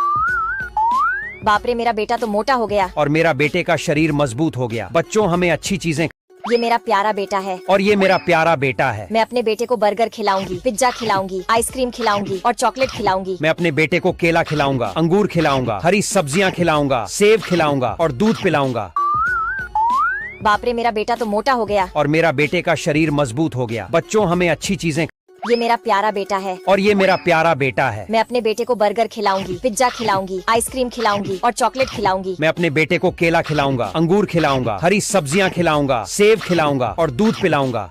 बाप रे मेरा बेटा तो मोटा हो गया। और मेरा बेटे का शरीर मजबूत हो गया। बच्चों हमें अच्छी चीजें। ये मेरा प्यारा बेटा है। और ये मेरा प्यारा बेटा है। मैं अपने बेटे को बर्गर खिलाऊंगी, पिज्जा खिलाऊंगी, आइसक्रीम खिलाऊंगी और चॉकलेट खिलाऊंगी। मैं अपने बेटे को केला खिलाऊंगा, अंगूर खिलाऊंगा, हरी सब्जियां खिलाऊंगा, सेब खिलाऊंगा और दूध पिलाऊंगा। बाप रे मेरा बेटा तो मोटा हो गया। और मेरा बेटे का शरीर मजबूत हो गया। बच्चों हमें अच्छी चीजें। ये मेरा प्यारा बेटा है। और ये मेरा प्यारा बेटा है। मैं अपने बेटे को बर्गर खिलाऊंगी, पिज्जा खिलाऊंगी, आइसक्रीम खिलाऊंगी और चॉकलेट खिलाऊंगी। मैं अपने बेटे को केला खिलाऊंगा, अंगूर खिलाऊंगा, हरी सब्जियां खिलाऊंगा, सेब खिलाऊंगा और दूध पिलाऊंगा।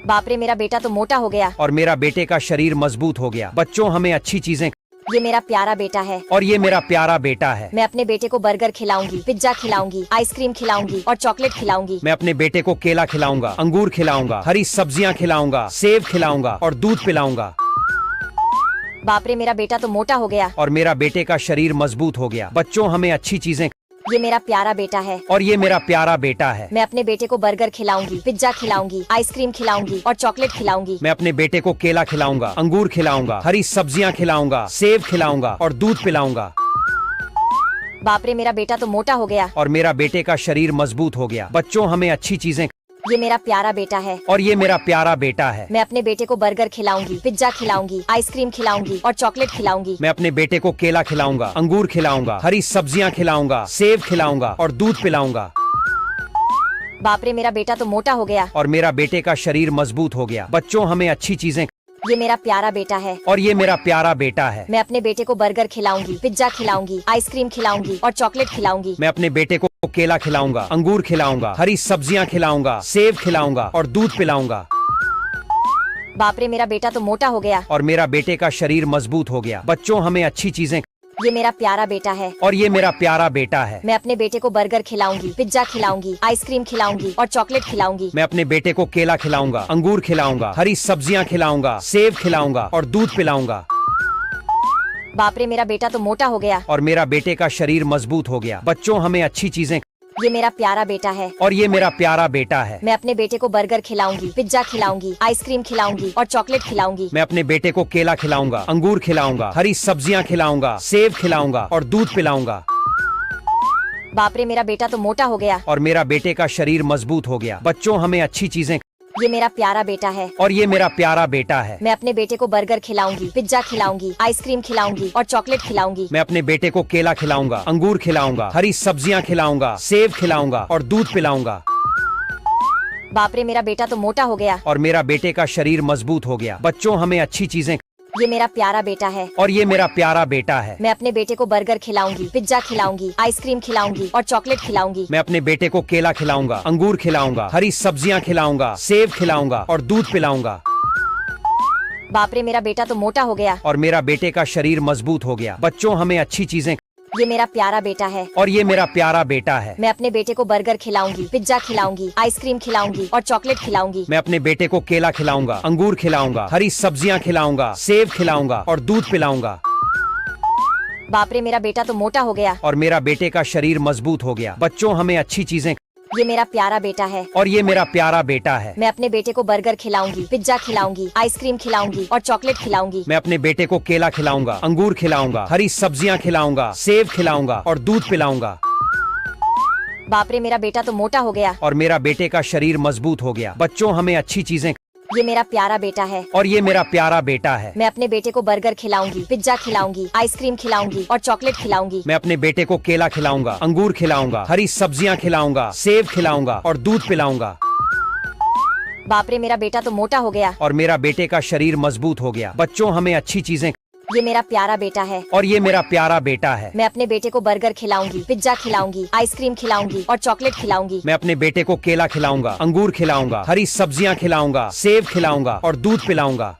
बाप रे मेरा बेटा तो मोटा हो गया। और मेरा बेटे का शरीर मजबूत हो गया। बच्चों हमें अच्छी चीजें। ये मेरा प्यारा बेटा है और ये मेरा प्यारा बेटा है। मैं अपने बेटे को बर्गर खिलाऊंगी, पिज्जा खिलाऊंगी, आइसक्रीम खिलाऊंगी और चॉकलेट खिलाऊंगी। मैं अपने बेटे को केला खिलाऊंगा, अंगूर खिलाऊंगा, हरी सब्जियां खिलाऊंगा, सेब खिलाऊंगा और दूध पिलाऊंगा। बाप रे, मेरा बेटा तो मोटा हो गया। और मेरा बेटे का शरीर मजबूत हो गया। बच्चों, हमें अच्छी चीजें। ये मेरा प्यारा बेटा है और ये मेरा प्यारा बेटा है। मैं अपने बेटे को बर्गर खिलाऊंगी, पिज्जा खिलाऊंगी, आइसक्रीम खिलाऊंगी और चॉकलेट खिलाऊंगी। मैं अपने बेटे को केला खिलाऊंगा, अंगूर खिलाऊंगा, हरी सब्जियां खिलाऊंगा, सेब खिलाऊंगा और दूध पिलाऊंगा। बाप रे, मेरा बेटा तो मोटा हो गया। और मेरा बेटे का शरीर मजबूत हो गया। बच्चों, हमें अच्छी चीजें। ये मेरा प्यारा बेटा है और ये मेरा प्यारा बेटा है। मैं अपने बेटे को बर्गर खिलाऊंगी, पिज्जा खिलाऊंगी, आइसक्रीम खिलाऊंगी और चॉकलेट खिलाऊंगी। मैं अपने बेटे को केला खिलाऊंगा, अंगूर खिलाऊंगा, हरी सब्जियां खिलाऊंगा, सेब खिलाऊंगा और दूध पिलाऊंगा। बाप रे, मेरा बेटा तो मोटा हो गया। और मेरा बेटे का शरीर मजबूत हो गया। बच्चों, हमें अच्छी चीजें। ये मेरा प्यारा बेटा है और ये मेरा प्यारा बेटा है। मैं अपने बेटे को बर्गर खिलाऊंगी, पिज्जा खिलाऊंगी, आइसक्रीम खिलाऊंगी और चॉकलेट खिलाऊंगी। मैं अपने बेटे को केला खिलाऊंगा, अंगूर खिलाऊंगा, हरी सब्जियां खिलाऊंगा, सेब खिलाऊंगा और दूध पिलाऊंगा। बाप रे, मेरा बेटा तो मोटा हो गया। और मेरा बेटे का शरीर मजबूत हो गया। बच्चों, हमें अच्छी चीजें। ये मेरा प्यारा बेटा है और ये मेरा प्यारा बेटा है। मैं अपने बेटे को बर्गर खिलाऊंगी, पिज्जा खिलाऊंगी, आइसक्रीम खिलाऊंगी और चॉकलेट खिलाऊंगी। मैं अपने बेटे को केला खिलाऊंगा, अंगूर खिलाऊंगा, हरी सब्जियां खिलाऊंगा, सेब खिलाऊंगा और दूध पिलाऊंगा। बाप रे, मेरा बेटा तो मोटा हो गया। और मेरा बेटे का शरीर मजबूत हो गया। बच्चों, हमें अच्छी चीजें। ये मेरा प्यारा बेटा है और ये मेरा प्यारा बेटा है। मैं अपने बेटे को बर्गर खिलाऊंगी, पिज्जा खिलाऊंगी, आइसक्रीम खिलाऊंगी और चॉकलेट खिलाऊंगी। मैं अपने बेटे को केला खिलाऊंगा, अंगूर खिलाऊंगा, हरी सब्जियां खिलाऊंगा, सेब खिलाऊंगा और दूध पिलाऊंगा। बाप रे, मेरा बेटा तो मोटा हो गया। और मेरा बेटे का शरीर मजबूत हो गया। बच्चों, हमें अच्छी चीजें। ये मेरा प्यारा बेटा है और ये मेरा प्यारा बेटा है। मैं अपने बेटे को बर्गर खिलाऊंगी, पिज्जा खिलाऊंगी, आइसक्रीम खिलाऊंगी और चॉकलेट खिलाऊंगी। मैं अपने बेटे को केला खिलाऊंगा, अंगूर खिलाऊंगा, हरी सब्जियां खिलाऊंगा, सेब खिलाऊंगा और दूध पिलाऊंगा। बाप रे, मेरा बेटा तो मोटा हो गया। और मेरा बेटे का शरीर मजबूत हो गया। बच्चों, हमें अच्छी चीजें। ये मेरा प्यारा बेटा है और ये मेरा प्यारा बेटा है। मैं अपने बेटे को बर्गर खिलाऊंगी, पिज्जा खिलाऊंगी, आइसक्रीम खिलाऊंगी और चॉकलेट खिलाऊंगी। मैं अपने बेटे को केला खिलाऊंगा, अंगूर खिलाऊंगा, हरी सब्जियां खिलाऊंगा, सेब खिलाऊंगा और दूध पिलाऊंगा। बाप रे, मेरा बेटा तो मोटा हो गया। और मेरा बेटे का शरीर मजबूत हो गया। बच्चों, हमें अच्छी चीजें। ये मेरा प्यारा बेटा है और ये मेरा प्यारा बेटा है। मैं अपने बेटे को बर्गर खिलाऊंगी, पिज्जा खिलाऊंगी, आइसक्रीम खिलाऊंगी और चॉकलेट खिलाऊंगी। मैं अपने बेटे को केला खिलाऊंगा, अंगूर खिलाऊंगा, हरी सब्जियां खिलाऊंगा, सेब खिलाऊंगा और दूध पिलाऊंगा। बाप रे, मेरा बेटा तो मोटा हो गया। और मेरा बेटे का शरीर मजबूत हो गया। बच्चों, हमें अच्छी चीजें। ये मेरा प्यारा बेटा है और ये मेरा प्यारा बेटा है। मैं अपने बेटे को बर्गर खिलाऊंगी, पिज्जा खिलाऊंगी, आइसक्रीम खिलाऊंगी और चॉकलेट खिलाऊंगी। मैं अपने बेटे को केला खिलाऊंगा, अंगूर खिलाऊंगा, हरी सब्जियां खिलाऊंगा, सेब खिलाऊंगा और दूध पिलाऊंगा। बाप रे, मेरा बेटा तो मोटा हो गया। और मेरा बेटे का शरीर मजबूत हो गया। बच्चों, हमें अच्छी चीजें। ये मेरा प्यारा बेटा है और ये मेरा प्यारा बेटा है। मैं अपने बेटे को बर्गर खिलाऊंगी, पिज्जा खिलाऊंगी, आइसक्रीम खिलाऊंगी और चॉकलेट खिलाऊंगी। मैं अपने बेटे को केला खिलाऊंगा, अंगूर खिलाऊंगा, हरी सब्जियां खिलाऊंगा, सेब खिलाऊंगा और दूध पिलाऊंगा। बाप रे, मेरा बेटा तो मोटा हो गया। और मेरा बेटे का शरीर मजबूत हो गया। बच्चों, हमें अच्छी चीजें। ये मेरा प्यारा बेटा है और ये मेरा प्यारा बेटा है। मैं अपने बेटे को बर्गर खिलाऊंगी, पिज्जा खिलाऊंगी, आइसक्रीम खिलाऊंगी और चॉकलेट खिलाऊंगी। मैं अपने बेटे को केला खिलाऊंगा, अंगूर खिलाऊंगा, हरी सब्जियां खिलाऊंगा, सेब खिलाऊंगा और दूध पिलाऊंगा।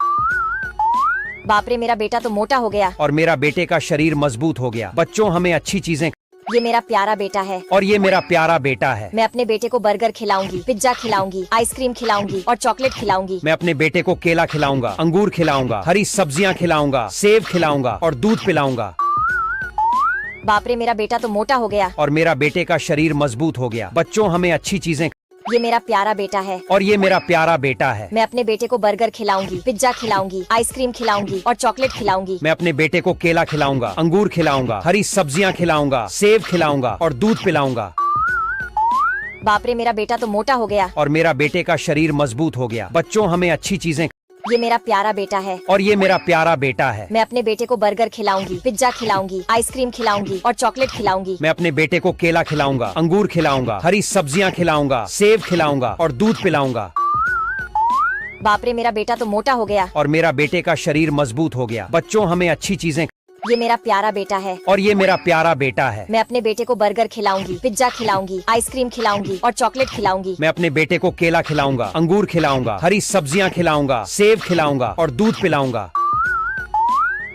बाप रे, मेरा बेटा तो मोटा हो गया। और मेरा बेटे का शरीर मजबूत हो गया। बच्चों, हमें अच्छी चीजें। ये मेरा प्यारा बेटा है और ये मेरा प्यारा बेटा है। मैं अपने बेटे को बर्गर खिलाऊंगी, पिज्जा खिलाऊंगी, आइसक्रीम खिलाऊंगी और चॉकलेट खिलाऊंगी। मैं अपने बेटे को केला खिलाऊंगा, अंगूर खिलाऊंगा, हरी सब्जियां खिलाऊंगा, सेब खिलाऊंगा और दूध पिलाऊंगा। बाप रे, मेरा बेटा तो मोटा हो गया। और मेरा बेटे का शरीर मजबूत हो गया। बच्चों, हमें अच्छी चीजें। ये मेरा प्यारा बेटा है और ये मेरा प्यारा बेटा है। मैं अपने बेटे को बर्गर खिलाऊंगी, पिज्जा खिलाऊंगी, आइसक्रीम खिलाऊंगी और चॉकलेट खिलाऊंगी। मैं अपने बेटे को केला खिलाऊंगा, अंगूर खिलाऊंगा, हरी सब्जियां खिलाऊंगा, सेब खिलाऊंगा और दूध पिलाऊंगा। बाप रे, मेरा बेटा तो मोटा हो गया। और मेरा बेटे का शरीर मजबूत हो गया। बच्चों, हमें अच्छी चीजें। ये मेरा प्यारा बेटा है और ये मेरा प्यारा बेटा है। मैं अपने बेटे को बर्गर खिलाऊंगी, पिज्जा खिलाऊंगी, आइसक्रीम खिलाऊंगी और चॉकलेट खिलाऊंगी। मैं अपने बेटे को केला खिलाऊंगा, अंगूर खिलाऊंगा, हरी सब्जियां खिलाऊंगा, सेब खिलाऊंगा और दूध पिलाऊंगा। बाप रे, मेरा बेटा तो मोटा हो गया। और मेरा बेटे का शरीर मजबूत हो गया। बच्चों, हमें अच्छी चीजें। ये मेरा प्यारा बेटा है और ये मेरा प्यारा बेटा है। मैं अपने बेटे को बर्गर खिलाऊंगी, पिज्जा खिलाऊंगी, आइसक्रीम खिलाऊंगी और चॉकलेट खिलाऊंगी। मैं अपने बेटे को केला खिलाऊंगा, अंगूर खिलाऊंगा, हरी सब्जियां खिलाऊंगा, सेब खिलाऊंगा और दूध पिलाऊंगा।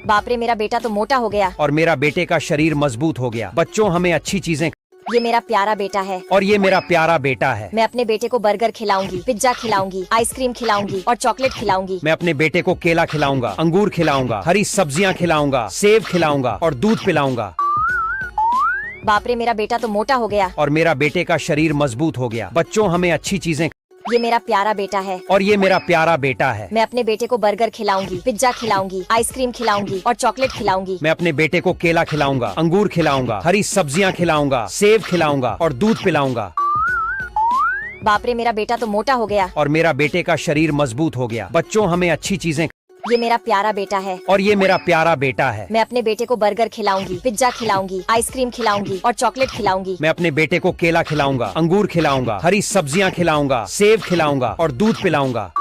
बाप रे, मेरा बेटा तो मोटा हो गया। और मेरा बेटे का शरीर मजबूत हो गया। बच्चों, हमें अच्छी चीजें। ये मेरा प्यारा बेटा है। और ये मेरा प्यारा बेटा है। मैं अपने बेटे को बर्गर खिलाऊंगी, पिज्जा खिलाऊंगी, आइसक्रीम खिलाऊंगी और चॉकलेट खिलाऊंगी। मैं अपने बेटे को केला खिलाऊंगा, अंगूर खिलाऊंगा, हरी सब्जियां खिलाऊंगा, सेब खिलाऊंगा और दूध पिलाऊंगा। बाप रे, मेरा बेटा तो मोटा हो गया। और मेरा बेटे का शरीर मजबूत हो गया। बच्चों, हमें अच्छी चीजें। ये मेरा प्यारा बेटा है। और ये मेरा प्यारा बेटा है। मैं अपने बेटे को बर्गर खिलाऊंगी, पिज्जा खिलाऊंगी, आइसक्रीम खिलाऊंगी और चॉकलेट खिलाऊंगी। मैं अपने बेटे को केला खिलाऊंगा, अंगूर खिलाऊंगा, हरी सब्जियां खिलाऊंगा, सेब खिलाऊंगा और दूध पिलाऊंगा। बाप रे, मेरा बेटा तो मोटा हो गया। और मेरा बेटे का शरीर मजबूत हो गया। बच्चों, हमें अच्छी चीजें। ये मेरा प्यारा बेटा है। और ये मेरा प्यारा बेटा है। मैं अपने बेटे को बर्गर खिलाऊंगी, पिज्जा खिलाऊंगी, आइसक्रीम खिलाऊंगी और चॉकलेट खिलाऊंगी। मैं अपने बेटे को केला खिलाऊंगा, अंगूर खिलाऊंगा, हरी सब्जियां खिलाऊंगा, सेब खिलाऊंगा और दूध पिलाऊंगा।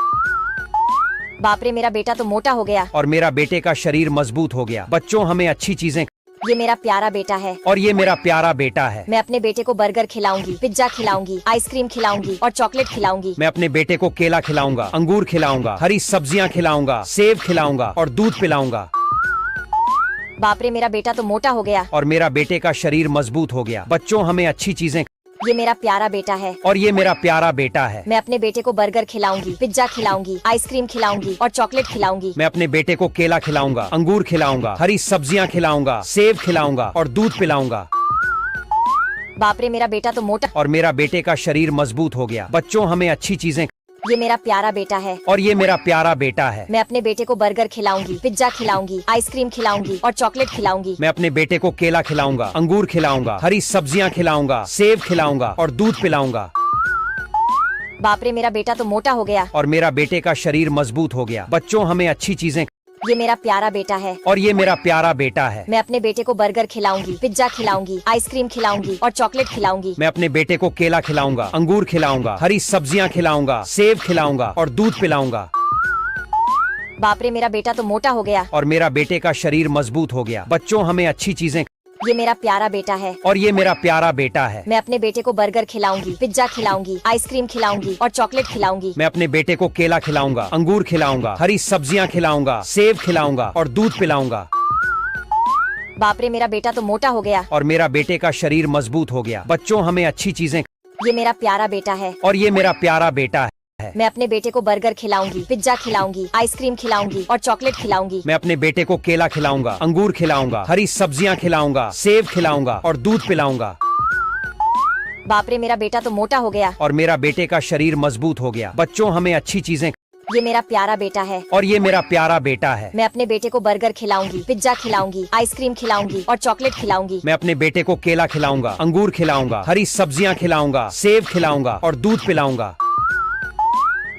बाप रे, मेरा बेटा तो मोटा हो गया। और मेरा बेटे का शरीर मजबूत हो गया। बच्चों, हमें अच्छी चीजें। ये मेरा प्यारा बेटा है। और ये मेरा प्यारा बेटा है। मैं अपने बेटे को बर्गर खिलाऊंगी, पिज्जा खिलाऊंगी, आइसक्रीम खिलाऊंगी और चॉकलेट खिलाऊंगी। मैं अपने बेटे को केला खिलाऊंगा, अंगूर खिलाऊंगा, हरी सब्जियां खिलाऊंगा, सेब खिलाऊंगा और दूध पिलाऊंगा। बाप रे, मेरा बेटा तो मोटा हो गया। और मेरा बेटे का शरीर मजबूत हो गया। बच्चों, हमें अच्छी चीजें। ये मेरा प्यारा बेटा है। और ये मेरा प्यारा बेटा है। मैं अपने बेटे को बर्गर खिलाऊंगी, पिज्जा खिलाऊंगी, आइसक्रीम खिलाऊंगी और चॉकलेट खिलाऊंगी। मैं अपने बेटे को केला खिलाऊंगा, अंगूर खिलाऊंगा, हरी सब्जियां खिलाऊंगा, सेब खिलाऊंगा और दूध पिलाऊंगा। बाप रे, मेरा बेटा तो मोटा। और मेरा बेटे का शरीर मजबूत हो गया। बच्चों, हमें अच्छी चीजें। ये मेरा प्यारा बेटा है। और ये मेरा प्यारा बेटा है। मैं अपने बेटे को बर्गर खिलाऊंगी, पिज्जा खिलाऊंगी, आइसक्रीम खिलाऊंगी और चॉकलेट खिलाऊंगी। मैं अपने बेटे को केला खिलाऊंगा, अंगूर खिलाऊंगा, हरी सब्जियां खिलाऊंगा, सेब खिलाऊंगा और दूध पिलाऊंगा। बाप रे, मेरा बेटा तो मोटा हो गया। और मेरा बेटे का शरीर मजबूत हो गया। बच्चों, हमें अच्छी चीजें। ये मेरा प्यारा बेटा है। और ये मेरा प्यारा बेटा है। मैं अपने बेटे को बर्गर खिलाऊंगी, पिज्जा खिलाऊंगी, आइसक्रीम खिलाऊंगी और चॉकलेट खिलाऊंगी। मैं अपने बेटे को केला खिलाऊंगा, अंगूर खिलाऊंगा, हरी सब्जियां खिलाऊंगा, सेब खिलाऊंगा और दूध पिलाऊंगा। बाप रे, मेरा बेटा तो मोटा हो गया। और मेरा बेटे का शरीर मजबूत हो गया। बच्चों, हमें अच्छी चीजें। ये मेरा प्यारा बेटा है। और ये मेरा प्यारा बेटा है। मैं अपने बेटे को बर्गर खिलाऊंगी, पिज्जा खिलाऊंगी, आइसक्रीम खिलाऊंगी और चॉकलेट खिलाऊंगी। मैं अपने बेटे को केला खिलाऊंगा, अंगूर खिलाऊंगा, हरी सब्जियां खिलाऊंगा, सेब खिलाऊंगा और दूध पिलाऊंगा। बाप रे, मेरा बेटा तो मोटा हो गया। और मेरा बेटे का शरीर मजबूत हो गया। बच्चों, हमें अच्छी चीजें। ये मेरा प्यारा बेटा है। और ये मेरा प्यारा बेटा है। मैं अपने बेटे को बर्गर खिलाऊंगी, पिज्जा खिलाऊंगी, आइसक्रीम खिलाऊंगी और चॉकलेट खिलाऊंगी। मैं अपने बेटे को केला खिलाऊंगा, अंगूर खिलाऊंगा, हरी सब्जियां खिलाऊंगा, सेब खिलाऊंगा और दूध पिलाऊंगा। बाप रे, मेरा बेटा तो मोटा हो गया। और मेरा बेटे का शरीर मजबूत हो गया। बच्चों, हमें अच्छी चीजें। ये मेरा प्यारा बेटा है। और ये मेरा प्यारा बेटा है। मैं अपने बेटे को बर्गर खिलाऊंगी, पिज्जा खिलाऊंगी, आइसक्रीम खिलाऊंगी और चॉकलेट खिलाऊंगी। मैं अपने बेटे को केला खिलाऊंगा, अंगूर खिलाऊंगा, हरी सब्जियां खिलाऊंगा, सेब खिलाऊंगा और दूध पिलाऊंगा।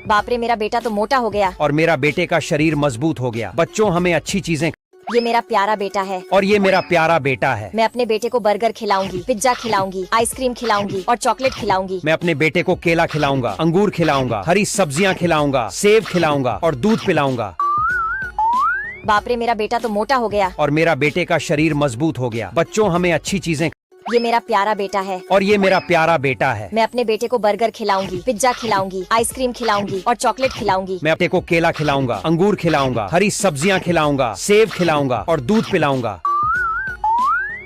बाप रे, मेरा बेटा तो मोटा हो गया। और मेरा बेटे का शरीर मजबूत हो गया। बच्चों, हमें अच्छी चीजें। ये मेरा प्यारा बेटा है। और ये मेरा प्यारा बेटा है। मैं अपने बेटे को बर्गर खिलाऊंगी, पिज्जा खिलाऊंगी, आइसक्रीम खिलाऊंगी और चॉकलेट खिलाऊंगी। मैं अपने बेटे को केला खिलाऊंगा, अंगूर खिलाऊंगा, हरी सब्जियां खिलाऊंगा, सेब खिलाऊंगा और दूध पिलाऊंगा। बाप रे, मेरा बेटा तो मोटा हो गया। और मेरा बेटे का शरीर मजबूत हो गया। बच्चों, हमें अच्छी चीजें। ये मेरा प्यारा बेटा है। और ये मेरा प्यारा बेटा है। मैं अपने बेटे को बर्गर खिलाऊंगी, पिज्जा खिलाऊंगी, आइसक्रीम खिलाऊंगी और चॉकलेट खिलाऊंगी। मैं अपने को केला खिलाऊंगा, अंगूर खिलाऊंगा, हरी सब्जियां खिलाऊंगा, सेब खिलाऊंगा और दूध पिलाऊंगा।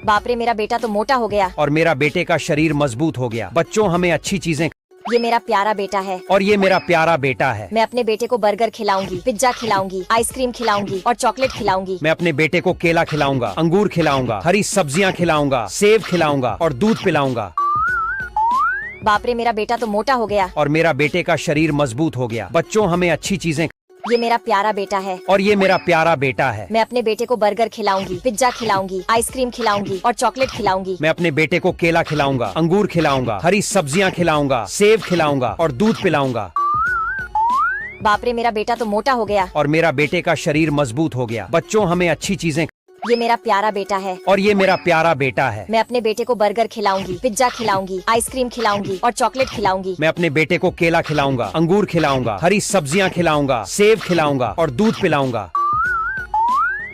बाप रे, मेरा बेटा तो मोटा हो गया। और मेरा बेटे का शरीर मजबूत हो गया। बच्चों, हमें अच्छी चीजें। ये मेरा प्यारा बेटा है। और ये मेरा प्यारा बेटा है। मैं अपने बेटे को बर्गर खिलाऊंगी, पिज्जा खिलाऊंगी, आइसक्रीम खिलाऊंगी और चॉकलेट खिलाऊंगी। मैं अपने बेटे को केला खिलाऊंगा, अंगूर खिलाऊंगा, हरी सब्जियां खिलाऊंगा, सेब खिलाऊंगा और दूध पिलाऊंगा। बाप रे, मेरा बेटा तो मोटा हो गया। और मेरा बेटे का शरीर मजबूत हो गया। बच्चों, हमें अच्छी चीजें। ये मेरा प्यारा बेटा है। और ये मेरा प्यारा बेटा है। मैं अपने बेटे को बर्गर खिलाऊंगी, पिज्जा खिलाऊंगी, आइसक्रीम खिलाऊंगी और चॉकलेट खिलाऊंगी। मैं अपने बेटे को केला खिलाऊंगा, अंगूर खिलाऊंगा, हरी सब्जियां खिलाऊंगा, सेब खिलाऊंगा और दूध पिलाऊंगा। बाप रे, मेरा बेटा तो मोटा हो गया। और मेरा बेटे का शरीर मजबूत हो गया। बच्चों, हमें अच्छी चीजें। ये मेरा प्यारा बेटा है। और ये मेरा प्यारा बेटा है। मैं अपने बेटे को बर्गर खिलाऊंगी, पिज्जा खिलाऊंगी, आइसक्रीम खिलाऊंगी और चॉकलेट खिलाऊंगी। मैं अपने बेटे को केला खिलाऊंगा, अंगूर खिलाऊंगा, हरी सब्जियां खिलाऊंगा, सेब खिलाऊंगा और दूध पिलाऊंगा।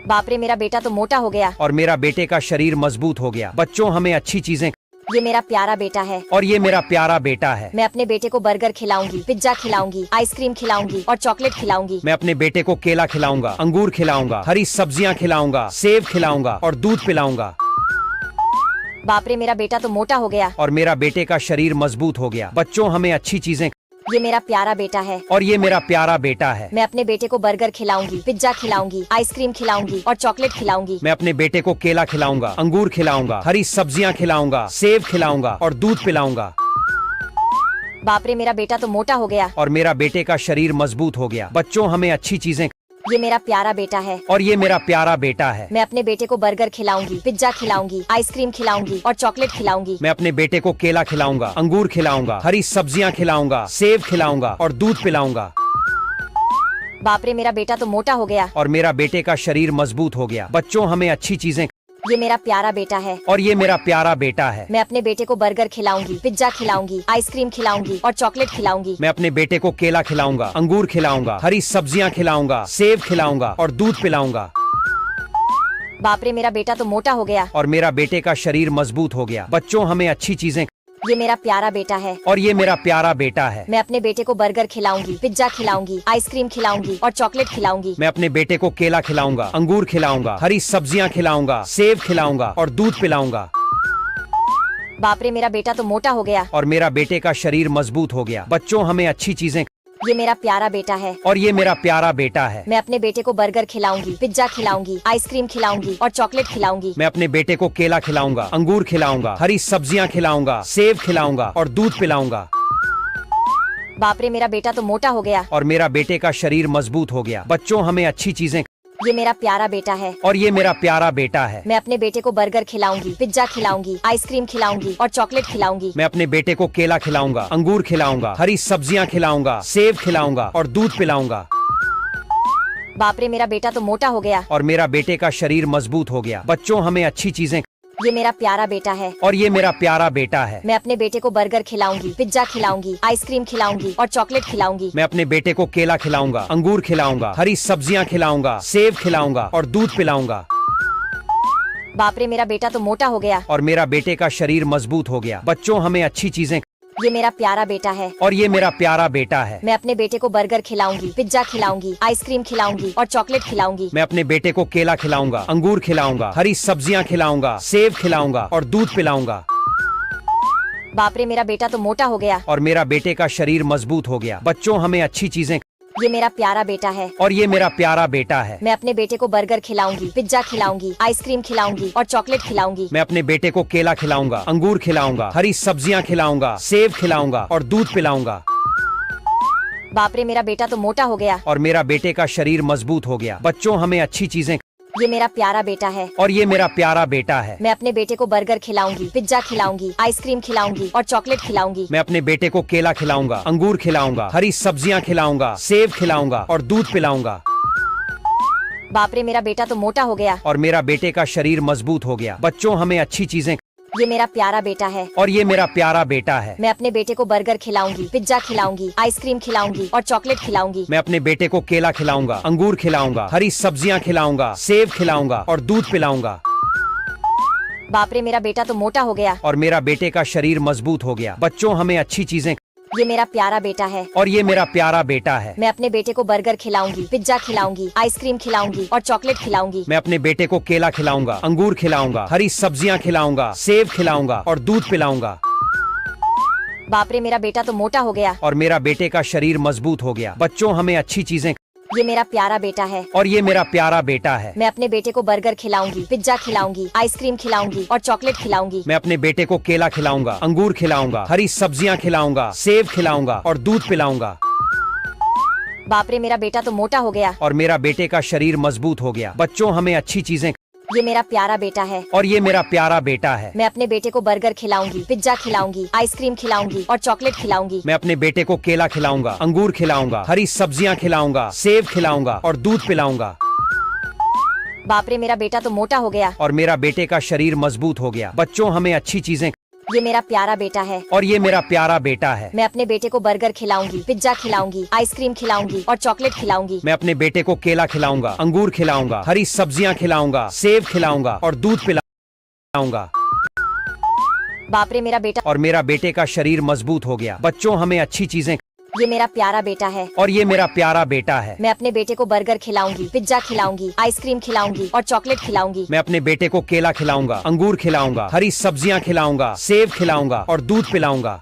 बाप रे, मेरा बेटा तो मोटा हो गया। और मेरा बेटे का शरीर मजबूत हो गया। बच्चों, हमें अच्छी चीजें। ये मेरा प्यारा बेटा है और ये मेरा प्यारा बेटा है। मैं अपने बेटे को बर्गर खिलाऊंगी, पिज्जा खिलाऊंगी, आइसक्रीम खिलाऊंगी और चॉकलेट खिलाऊंगी। मैं अपने बेटे को केला खिलाऊंगा, अंगूर खिलाऊंगा, हरी सब्जियां खिलाऊंगा, सेब खिलाऊंगा और दूध पिलाऊंगा। बाप रे, मेरा बेटा तो मोटा हो गया। और मेरा बेटे का शरीर मजबूत हो गया। बच्चों, हमें अच्छी चीजें। ये मेरा प्यारा बेटा है और ये मेरा प्यारा बेटा है। मैं अपने बेटे को बर्गर खिलाऊंगी, पिज्जा खिलाऊंगी, आइसक्रीम खिलाऊंगी और चॉकलेट खिलाऊंगी। मैं अपने बेटे को केला खिलाऊंगा, अंगूर खिलाऊंगा, हरी सब्जियां खिलाऊंगा, सेब खिलाऊंगा और दूध पिलाऊंगा। बाप रे, मेरा बेटा तो मोटा हो गया। और मेरा बेटे का शरीर मजबूत हो गया। बच्चों, हमें अच्छी चीजें। ये मेरा प्यारा बेटा है और ये मेरा प्यारा बेटा है। मैं अपने बेटे को बर्गर खिलाऊंगी, पिज्जा खिलाऊंगी, आइसक्रीम खिलाऊंगी और चॉकलेट खिलाऊंगी। मैं अपने बेटे को केला खिलाऊंगा, अंगूर खिलाऊंगा, हरी सब्जियां खिलाऊंगा, सेब खिलाऊंगा और दूध पिलाऊंगा। बाप रे, मेरा बेटा तो मोटा हो गया। और मेरा बेटे का शरीर मजबूत हो गया। बच्चों, हमें अच्छी चीजें। ये मेरा प्यारा बेटा है और ये मेरा प्यारा बेटा है। मैं अपने बेटे को बर्गर खिलाऊंगी, पिज्जा खिलाऊंगी, आइसक्रीम खिलाऊंगी और चॉकलेट खिलाऊंगी। मैं अपने बेटे को केला खिलाऊंगा, अंगूर खिलाऊंगा, हरी सब्जियां खिलाऊंगा, सेब खिलाऊंगा और दूध पिलाऊंगा। बाप रे, मेरा बेटा तो मोटा हो गया। और मेरा बेटे का शरीर मजबूत हो गया। बच्चों, हमें अच्छी चीजें। ये मेरा प्यारा बेटा है और ये मेरा प्यारा बेटा है। मैं अपने बेटे को बर्गर खिलाऊंगी, पिज्जा खिलाऊंगी, आइसक्रीम खिलाऊंगी और चॉकलेट खिलाऊंगी। मैं अपने बेटे को केला खिलाऊंगा, अंगूर खिलाऊंगा, हरी सब्जियां खिलाऊंगा, सेब खिलाऊंगा और दूध पिलाऊंगा। बाप रे, मेरा बेटा तो मोटा हो गया। और मेरा बेटे का शरीर मजबूत हो गया। बच्चों, हमें अच्छी चीजें। ये मेरा प्यारा बेटा है और ये मेरा प्यारा बेटा है। मैं अपने बेटे को बर्गर खिलाऊंगी, पिज्जा खिलाऊंगी, आइसक्रीम खिलाऊंगी और चॉकलेट खिलाऊंगी। मैं अपने बेटे को केला खिलाऊंगा, अंगूर खिलाऊंगा, हरी सब्जियां खिलाऊंगा, सेब खिलाऊंगा और दूध पिलाऊंगा। बाप रे, मेरा बेटा तो मोटा हो गया। और मेरा बेटे का शरीर मजबूत हो गया। बच्चों, हमें अच्छी चीजें। ये मेरा प्यारा बेटा है और ये मेरा प्यारा बेटा है। मैं अपने बेटे को बर्गर खिलाऊंगी, पिज्जा खिलाऊंगी, आइसक्रीम खिलाऊंगी और चॉकलेट खिलाऊंगी। मैं अपने बेटे को केला खिलाऊंगा, अंगूर खिलाऊंगा, हरी सब्जियां खिलाऊंगा, सेब खिलाऊंगा और दूध पिलाऊंगा। बाप रे, मेरा बेटा तो मोटा हो गया। और मेरा बेटे का शरीर मजबूत हो गया। बच्चों, हमें अच्छी चीजें। ये मेरा प्यारा बेटा है और ये मेरा प्यारा बेटा है। मैं अपने बेटे को बर्गर खिलाऊंगी, पिज्जा खिलाऊंगी, आइसक्रीम खिलाऊंगी और चॉकलेट खिलाऊंगी। मैं अपने बेटे को केला खिलाऊंगा, अंगूर खिलाऊंगा, हरी सब्जियां खिलाऊंगा, सेब खिलाऊंगा और दूध पिलाऊंगा। बाप रे, मेरा बेटा तो मोटा हो गया। और मेरा बेटे का शरीर मजबूत हो गया। बच्चों, हमें अच्छी चीजें। ये मेरा प्यारा बेटा है और ये मेरा प्यारा बेटा है। मैं अपने बेटे को बर्गर खिलाऊंगी, पिज्जा खिलाऊंगी, आइसक्रीम खिलाऊंगी और चॉकलेट खिलाऊंगी। मैं अपने बेटे को केला खिलाऊंगा, अंगूर खिलाऊंगा, हरी सब्जियां खिलाऊंगा, सेब खिलाऊंगा और दूध पिलाऊंगा। बाप रे, मेरा बेटा तो मोटा हो गया। और मेरा बेटे का शरीर मजबूत हो गया। बच्चों, हमें अच्छी चीजें। ये मेरा प्यारा बेटा है और ये मेरा प्यारा बेटा है। मैं अपने बेटे को बर्गर खिलाऊंगी, पिज्जा खिलाऊंगी, आइसक्रीम खिलाऊंगी और चॉकलेट खिलाऊंगी। मैं अपने बेटे को केला खिलाऊंगा, अंगूर खिलाऊंगा, हरी सब्जियां खिलाऊंगा, सेब खिलाऊंगा और दूध पिलाऊंगा। बाप रे, मेरा बेटा तो मोटा हो गया। और मेरा बेटे का शरीर मजबूत हो गया। बच्चों, हमें अच्छी चीजें। ये मेरा प्यारा बेटा है और ये मेरा प्यारा बेटा है। मैं अपने बेटे को बर्गर खिलाऊंगी, पिज्जा खिलाऊंगी, आइसक्रीम खिलाऊंगी और चॉकलेट खिलाऊंगी। मैं अपने बेटे को केला खिलाऊंगा, अंगूर खिलाऊंगा, हरी सब्जियां खिलाऊंगा, सेब खिलाऊंगा और दूध पिलाऊंगा। बाप रे, मेरा बेटा तो मोटा हो गया। और मेरा बेटे का शरीर मजबूत हो गया। बच्चों, हमें अच्छी चीजें। ये मेरा प्यारा बेटा है और ये मेरा प्यारा बेटा है। मैं अपने बेटे को बर्गर खिलाऊंगी, पिज्जा खिलाऊंगी, आइसक्रीम खिलाऊंगी और चॉकलेट खिलाऊंगी। मैं अपने बेटे को केला खिलाऊंगा, अंगूर खिलाऊंगा, हरी सब्जियां खिलाऊंगा, सेब खिलाऊंगा और दूध पिलाऊंगा। बाप रे, मेरा बेटा तो मोटा हो गया। और मेरा बेटे का शरीर मजबूत हो गया। बच्चों, हमें अच्छी चीजें। ये मेरा प्यारा बेटा है और ये मेरा प्यारा बेटा है। मैं अपने बेटे को बर्गर खिलाऊंगी, पिज्जा खिलाऊंगी, आइसक्रीम खिलाऊंगी और चॉकलेट खिलाऊंगी। मैं अपने बेटे को केला खिलाऊंगा, अंगूर खिलाऊंगा, हरी सब्जियां खिलाऊंगा, सेब खिलाऊंगा और दूध पिलाऊंगा। बाप रे, मेरा बेटा तो मोटा हो गया। और मेरा बेटे का शरीर मजबूत हो गया। बच्चों, हमें अच्छी चीजें। ये मेरा प्यारा बेटा है और ये मेरा प्यारा बेटा है। मैं अपने बेटे को बर्गर खिलाऊंगी, पिज्जा खिलाऊंगी, आइसक्रीम खिलाऊंगी और चॉकलेट खिलाऊंगी। मैं अपने बेटे को केला खिलाऊंगा, अंगूर खिलाऊंगा, हरी सब्जियां खिलाऊंगा, सेब खिलाऊंगा और दूध पिलाऊंगा। बाप रे, मेरा बेटा तो मोटा हो गया। और मेरा बेटे का शरीर मजबूत हो गया। बच्चों, हमें अच्छी चीजें। ये मेरा प्यारा बेटा है और ये मेरा प्यारा बेटा है। मैं अपने बेटे को बर्गर खिलाऊंगी, पिज्जा खिलाऊंगी, आइसक्रीम खिलाऊंगी और चॉकलेट खिलाऊंगी। मैं अपने बेटे को केला खिलाऊंगा, अंगूर खिलाऊंगा, हरी सब्जियां खिलाऊंगा, सेब खिलाऊंगा और दूध पिलाऊंगा। बाप रे, मेरा बेटा तो मोटा हो गया। और मेरा बेटे का शरीर मजबूत हो गया। बच्चों, हमें अच्छी चीजें। ये मेरा प्यारा बेटा है और ये मेरा प्यारा बेटा है। मैं अपने बेटे को बर्गर खिलाऊंगी, पिज्जा खिलाऊंगी, आइसक्रीम खिलाऊंगी और चॉकलेट खिलाऊंगी। मैं अपने बेटे को केला खिलाऊंगा, अंगूर खिलाऊंगा, हरी सब्जियां खिलाऊंगा, सेब खिलाऊंगा और दूध पिलाऊंगा। बाप रे मेरा बेटा, और मेरा बेटे का शरीर मजबूत हो गया। बच्चों हमें अच्छी चीजें, ये मेरा प्यारा बेटा है। और ये मेरा प्यारा बेटा है। मैं अपने बेटे को बर्गर खिलाऊंगी, पिज्जा खिलाऊंगी, आइसक्रीम खिलाऊंगी और चॉकलेट खिलाऊंगी। मैं अपने बेटे को केला खिलाऊंगा, अंगूर खिलाऊंगा, हरी सब्जियां खिलाऊंगा, सेब खिलाऊंगा और दूध पिलाऊंगा।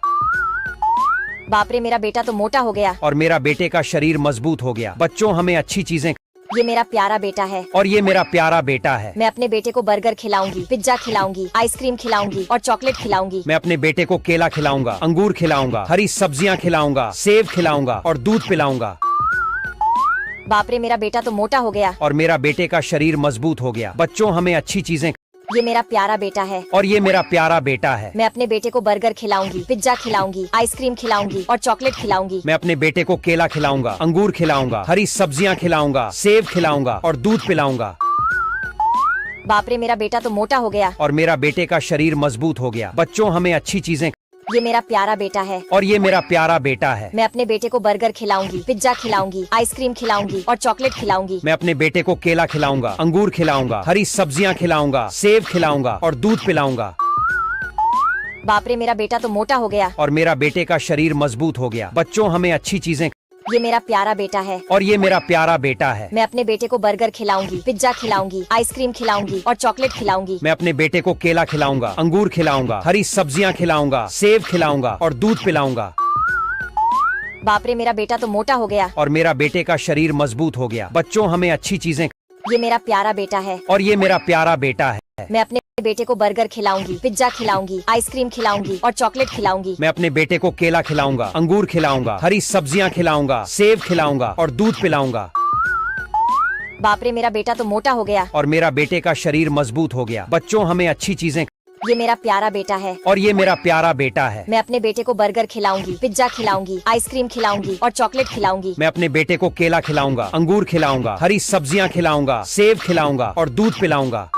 बाप रे मेरा बेटा तो मोटा हो गया। और मेरा बेटे का शरीर मजबूत हो गया। बच्चों हमें अच्छी चीजें, ये मेरा प्यारा बेटा है। और ये मेरा प्यारा बेटा है। मैं अपने बेटे को बर्गर खिलाऊंगी, पिज्जा खिलाऊंगी, आइसक्रीम खिलाऊंगी और चॉकलेट खिलाऊंगी। मैं अपने बेटे को केला खिलाऊंगा, अंगूर खिलाऊंगा, हरी सब्जियां खिलाऊंगा, सेब खिलाऊंगा और दूध पिलाऊंगा। बाप रे मेरा बेटा तो मोटा हो गया। और मेरा बेटे का शरीर मजबूत हो गया। बच्चों हमें अच्छी चीजें, ये मेरा प्यारा बेटा है। और ये मेरा प्यारा बेटा है। मैं अपने बेटे को बर्गर खिलाऊंगी, पिज्जा खिलाऊंगी, आइसक्रीम खिलाऊंगी और चॉकलेट खिलाऊंगी। मैं अपने बेटे को केला खिलाऊंगा, अंगूर खिलाऊंगा, हरी सब्जियां खिलाऊंगा, सेब खिलाऊंगा और दूध पिलाऊंगा। बाप रे मेरा बेटा तो मोटा हो गया। और मेरा बेटे का शरीर मजबूत हो गया। बच्चों हमें अच्छी चीजें, ये मेरा प्यारा बेटा है। और ये मेरा प्यारा बेटा है। मैं अपने बेटे को बर्गर खिलाऊंगी, पिज्जा खिलाऊंगी, आइसक्रीम खिलाऊंगी और चॉकलेट खिलाऊंगी। मैं अपने बेटे को केला खिलाऊंगा, अंगूर खिलाऊंगा, हरी सब्जियां खिलाऊंगा, सेब खिलाऊंगा और दूध पिलाऊंगा। बाप रे मेरा बेटा तो मोटा हो गया। और मेरा बेटे का शरीर मजबूत हो गया। बच्चों हमें अच्छी चीजें, ये मेरा प्यारा बेटा है। और ये मेरा प्यारा बेटा है। मैं अपने बेटे को बर्गर खिलाऊंगी, पिज्जा खिलाऊंगी, आइसक्रीम खिलाऊंगी और चॉकलेट खिलाऊंगी। मैं अपने बेटे को केला खिलाऊंगा, अंगूर खिलाऊंगा, हरी सब्जियां खिलाऊंगा, सेब खिलाऊंगा और दूध पिलाऊंगा। बाप रे मेरा बेटा तो मोटा हो गया। और मेरा बेटे का शरीर मजबूत हो गया। बच्चों हमें अच्छी चीजें, ये मेरा प्यारा बेटा है। और ये मेरा प्यारा बेटा है। मैं अपने बेटे को बर्गर खिलाऊंगी, पिज्जा खिलाऊंगी, आइसक्रीम खिलाऊंगी और चॉकलेट खिलाऊंगी। मैं अपने बेटे को केला खिलाऊंगा, अंगूर खिलाऊंगा, हरी सब्जियां खिलाऊंगा, सेब खिलाऊंगा और दूध पिलाऊंगा। बाप रे मेरा बेटा तो मोटा हो गया। और मेरा बेटे का शरीर मजबूत हो गया। बच्चों हमें अच्छी चीजें, ये मेरा प्यारा बेटा है। और ये मेरा प्यारा बेटा है। मैं अपने बेटे को बर्गर खिलाऊंगी, पिज्जा खिलाऊंगी, आइसक्रीम खिलाऊंगी और चॉकलेट खिलाऊंगी। मैं अपने बेटे को केला खिलाऊंगा, अंगूर खिलाऊंगा, हरी सब्जियां खिलाऊंगा, सेब खिलाऊंगा और दूध पिलाऊंगा।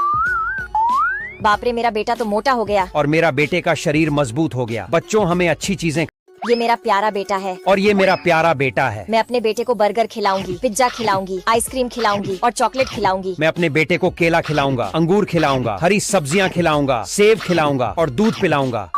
बाप रे मेरा बेटा तो मोटा हो गया। और मेरा बेटे का शरीर मजबूत हो गया। बच्चों हमें अच्छी चीजें, ये मेरा प्यारा बेटा है। और ये मेरा प्यारा बेटा है। मैं अपने बेटे को बर्गर खिलाऊंगी, पिज्जा खिलाऊंगी, आइसक्रीम खिलाऊंगी और चॉकलेट खिलाऊंगी। मैं अपने बेटे को केला खिलाऊंगा, अंगूर खिलाऊंगा, हरी सब्जियां खिलाऊंगा, सेब खिलाऊंगा और दूध पिलाऊंगा।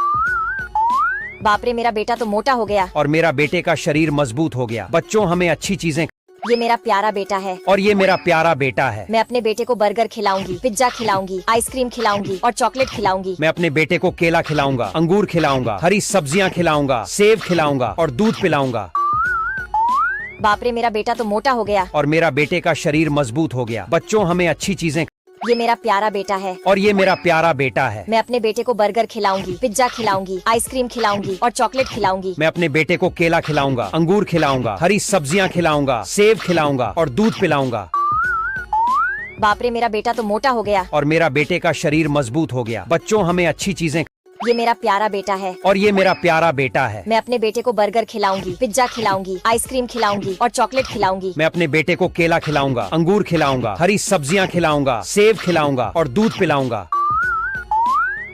बाप रे मेरा बेटा तो मोटा हो गया। और मेरा बेटे का शरीर मजबूत हो गया। बच्चों हमें अच्छी चीजें, ये मेरा प्यारा बेटा है। और ये मेरा प्यारा बेटा है। मैं अपने बेटे को बर्गर खिलाऊंगी, पिज्जा खिलाऊंगी, आइसक्रीम खिलाऊंगी और चॉकलेट खिलाऊंगी। मैं अपने बेटे को केला खिलाऊंगा, अंगूर खिलाऊंगा, हरी सब्जियां खिलाऊंगा, सेब खिलाऊंगा और दूध पिलाऊंगा। बाप रे मेरा बेटा तो मोटा हो गया। और मेरा बेटे का शरीर मजबूत हो गया। बच्चों हमें अच्छी चीजें, ये मेरा प्यारा बेटा है। और ये मेरा प्यारा बेटा है। मैं अपने बेटे को बर्गर खिलाऊंगी, पिज्जा खिलाऊंगी, आइसक्रीम खिलाऊंगी और चॉकलेट खिलाऊंगी। मैं अपने बेटे को केला खिलाऊंगा, अंगूर खिलाऊंगा, हरी सब्जियां खिलाऊंगा, सेब खिलाऊंगा और दूध पिलाऊंगा। बाप रे मेरा बेटा तो मोटा हो गया। और मेरा बेटे का शरीर मजबूत हो गया। बच्चों हमें अच्छी चीजें, ये मेरा प्यारा बेटा है। और ये मेरा प्यारा बेटा है। मैं अपने बेटे को बर्गर खिलाऊंगी, पिज्जा खिलाऊंगी, आइसक्रीम खिलाऊंगी और चॉकलेट खिलाऊंगी। मैं अपने बेटे को केला खिलाऊंगा, अंगूर खिलाऊंगा, हरी सब्जियां खिलाऊंगा, सेब खिलाऊंगा और दूध पिलाऊंगा।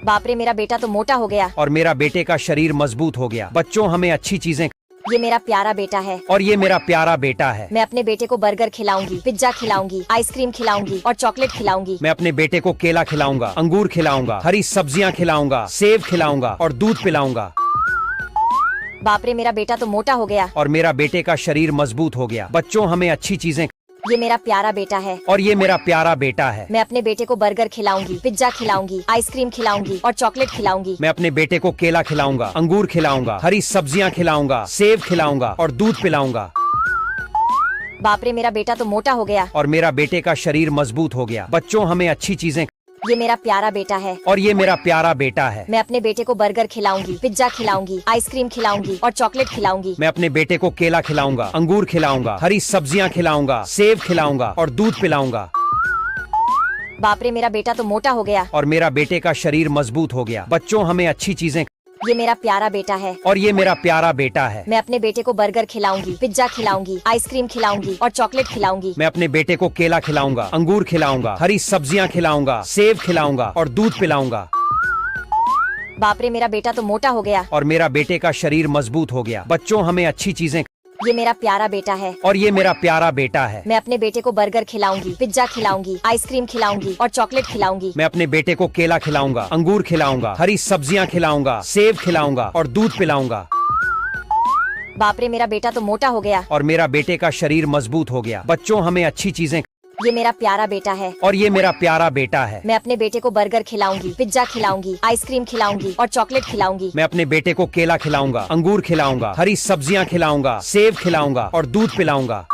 बाप रे मेरा बेटा तो मोटा हो गया। और मेरा बेटे का शरीर मजबूत हो गया। बच्चों हमें अच्छी चीजें, ये मेरा प्यारा बेटा है। और ये मेरा प्यारा बेटा है। मैं अपने बेटे को बर्गर खिलाऊंगी, पिज्जा खिलाऊंगी, आइसक्रीम खिलाऊंगी और चॉकलेट खिलाऊंगी। मैं अपने बेटे को केला खिलाऊंगा, अंगूर खिलाऊंगा, हरी सब्जियां खिलाऊंगा, सेब खिलाऊंगा और दूध पिलाऊंगा। बाप रे मेरा बेटा तो मोटा हो गया। और मेरा बेटे का शरीर मजबूत हो गया। बच्चों हमें अच्छी चीजें, ये मेरा प्यारा बेटा है। और ये मेरा प्यारा बेटा है। मैं अपने बेटे को बर्गर खिलाऊंगी, पिज्जा खिलाऊंगी, आइसक्रीम खिलाऊंगी और चॉकलेट खिलाऊंगी। मैं अपने बेटे को केला खिलाऊंगा, अंगूर खिलाऊंगा, हरी सब्जियां खिलाऊंगा, सेब खिलाऊंगा और दूध पिलाऊंगा। बाप रे मेरा बेटा तो मोटा हो गया। और मेरा बेटे का शरीर मजबूत हो गया। बच्चों हमें अच्छी चीजें, ये मेरा प्यारा बेटा है। और ये मेरा प्यारा बेटा है। मैं अपने बेटे को बर्गर खिलाऊंगी, पिज्जा खिलाऊंगी, आइसक्रीम खिलाऊंगी और चॉकलेट खिलाऊंगी। मैं अपने बेटे को केला खिलाऊंगा, अंगूर खिलाऊंगा, हरी सब्जियां खिलाऊंगा, सेब खिलाऊंगा और दूध पिलाऊंगा। बाप रे मेरा बेटा तो मोटा हो गया। और मेरा बेटे का शरीर मजबूत हो गया। बच्चों हमें अच्छी चीजें, ये मेरा प्यारा बेटा है। और ये मेरा प्यारा बेटा है। मैं अपने बेटे को बर्गर खिलाऊंगी, पिज्जा खिलाऊंगी, आइसक्रीम खिलाऊंगी और चॉकलेट खिलाऊंगी। मैं अपने बेटे को केला खिलाऊंगा, अंगूर खिलाऊंगा, हरी सब्जियां खिलाऊंगा, सेब खिलाऊंगा और दूध पिलाऊंगा। बाप रे मेरा बेटा तो मोटा हो गया। और मेरा बेटे का शरीर मजबूत हो गया। बच्चों हमें अच्छी चीजें, ये मेरा प्यारा बेटा है और ये मेरा प्यारा बेटा है। मैं अपने बेटे को बर्गर खिलाऊंगी, पिज्जा खिलाऊंगी, आइसक्रीम खिलाऊंगी और चॉकलेट खिलाऊंगी। मैं अपने बेटे को केला खिलाऊंगा, अंगूर खिलाऊंगा, हरी सब्जियां खिलाऊंगा, सेब खिलाऊंगा और दूध पिलाऊंगा। बाप रे, मेरा बेटा तो मोटा हो गया। और मेरा बेटे का शरीर मजबूत हो गया। बच्चों, हमें अच्छी चीजें। ये मेरा प्यारा बेटा है और ये मेरा प्यारा बेटा है। मैं अपने बेटे को बर्गर खिलाऊंगी, पिज्जा खिलाऊंगी, आइसक्रीम खिलाऊंगी और चॉकलेट खिलाऊंगी। मैं अपने बेटे को केला खिलाऊंगा, अंगूर खिलाऊंगा, हरी सब्जियां खिलाऊंगा, सेब खिलाऊंगा और दूध पिलाऊंगा।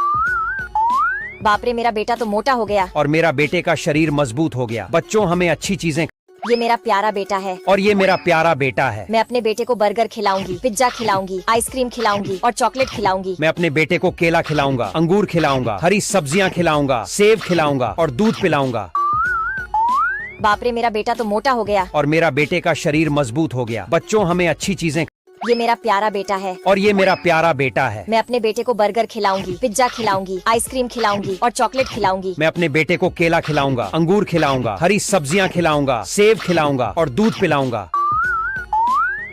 बाप रे, मेरा बेटा तो मोटा हो गया। और मेरा बेटे का शरीर मजबूत हो गया। बच्चों, हमें अच्छी चीजें। ये मेरा प्यारा बेटा है और ये मेरा प्यारा बेटा है। मैं अपने बेटे को बर्गर खिलाऊंगी, पिज्जा खिलाऊंगी, आइसक्रीम खिलाऊंगी और चॉकलेट खिलाऊंगी। मैं अपने बेटे को केला खिलाऊंगा, अंगूर खिलाऊंगा, हरी सब्जियां खिलाऊंगा, सेब खिलाऊंगा और दूध पिलाऊंगा। बाप रे, मेरा बेटा तो मोटा हो गया। और मेरा बेटे का शरीर मजबूत हो गया। बच्चों, हमें अच्छी चीजें। ये मेरा प्यारा बेटा है और ये मेरा प्यारा बेटा है। मैं अपने बेटे को बर्गर खिलाऊंगी, पिज्जा खिलाऊंगी, आइसक्रीम खिलाऊंगी और चॉकलेट खिलाऊंगी। मैं अपने बेटे को केला खिलाऊंगा, अंगूर खिलाऊंगा, हरी सब्जियां खिलाऊंगा, सेब खिलाऊंगा और दूध पिलाऊंगा।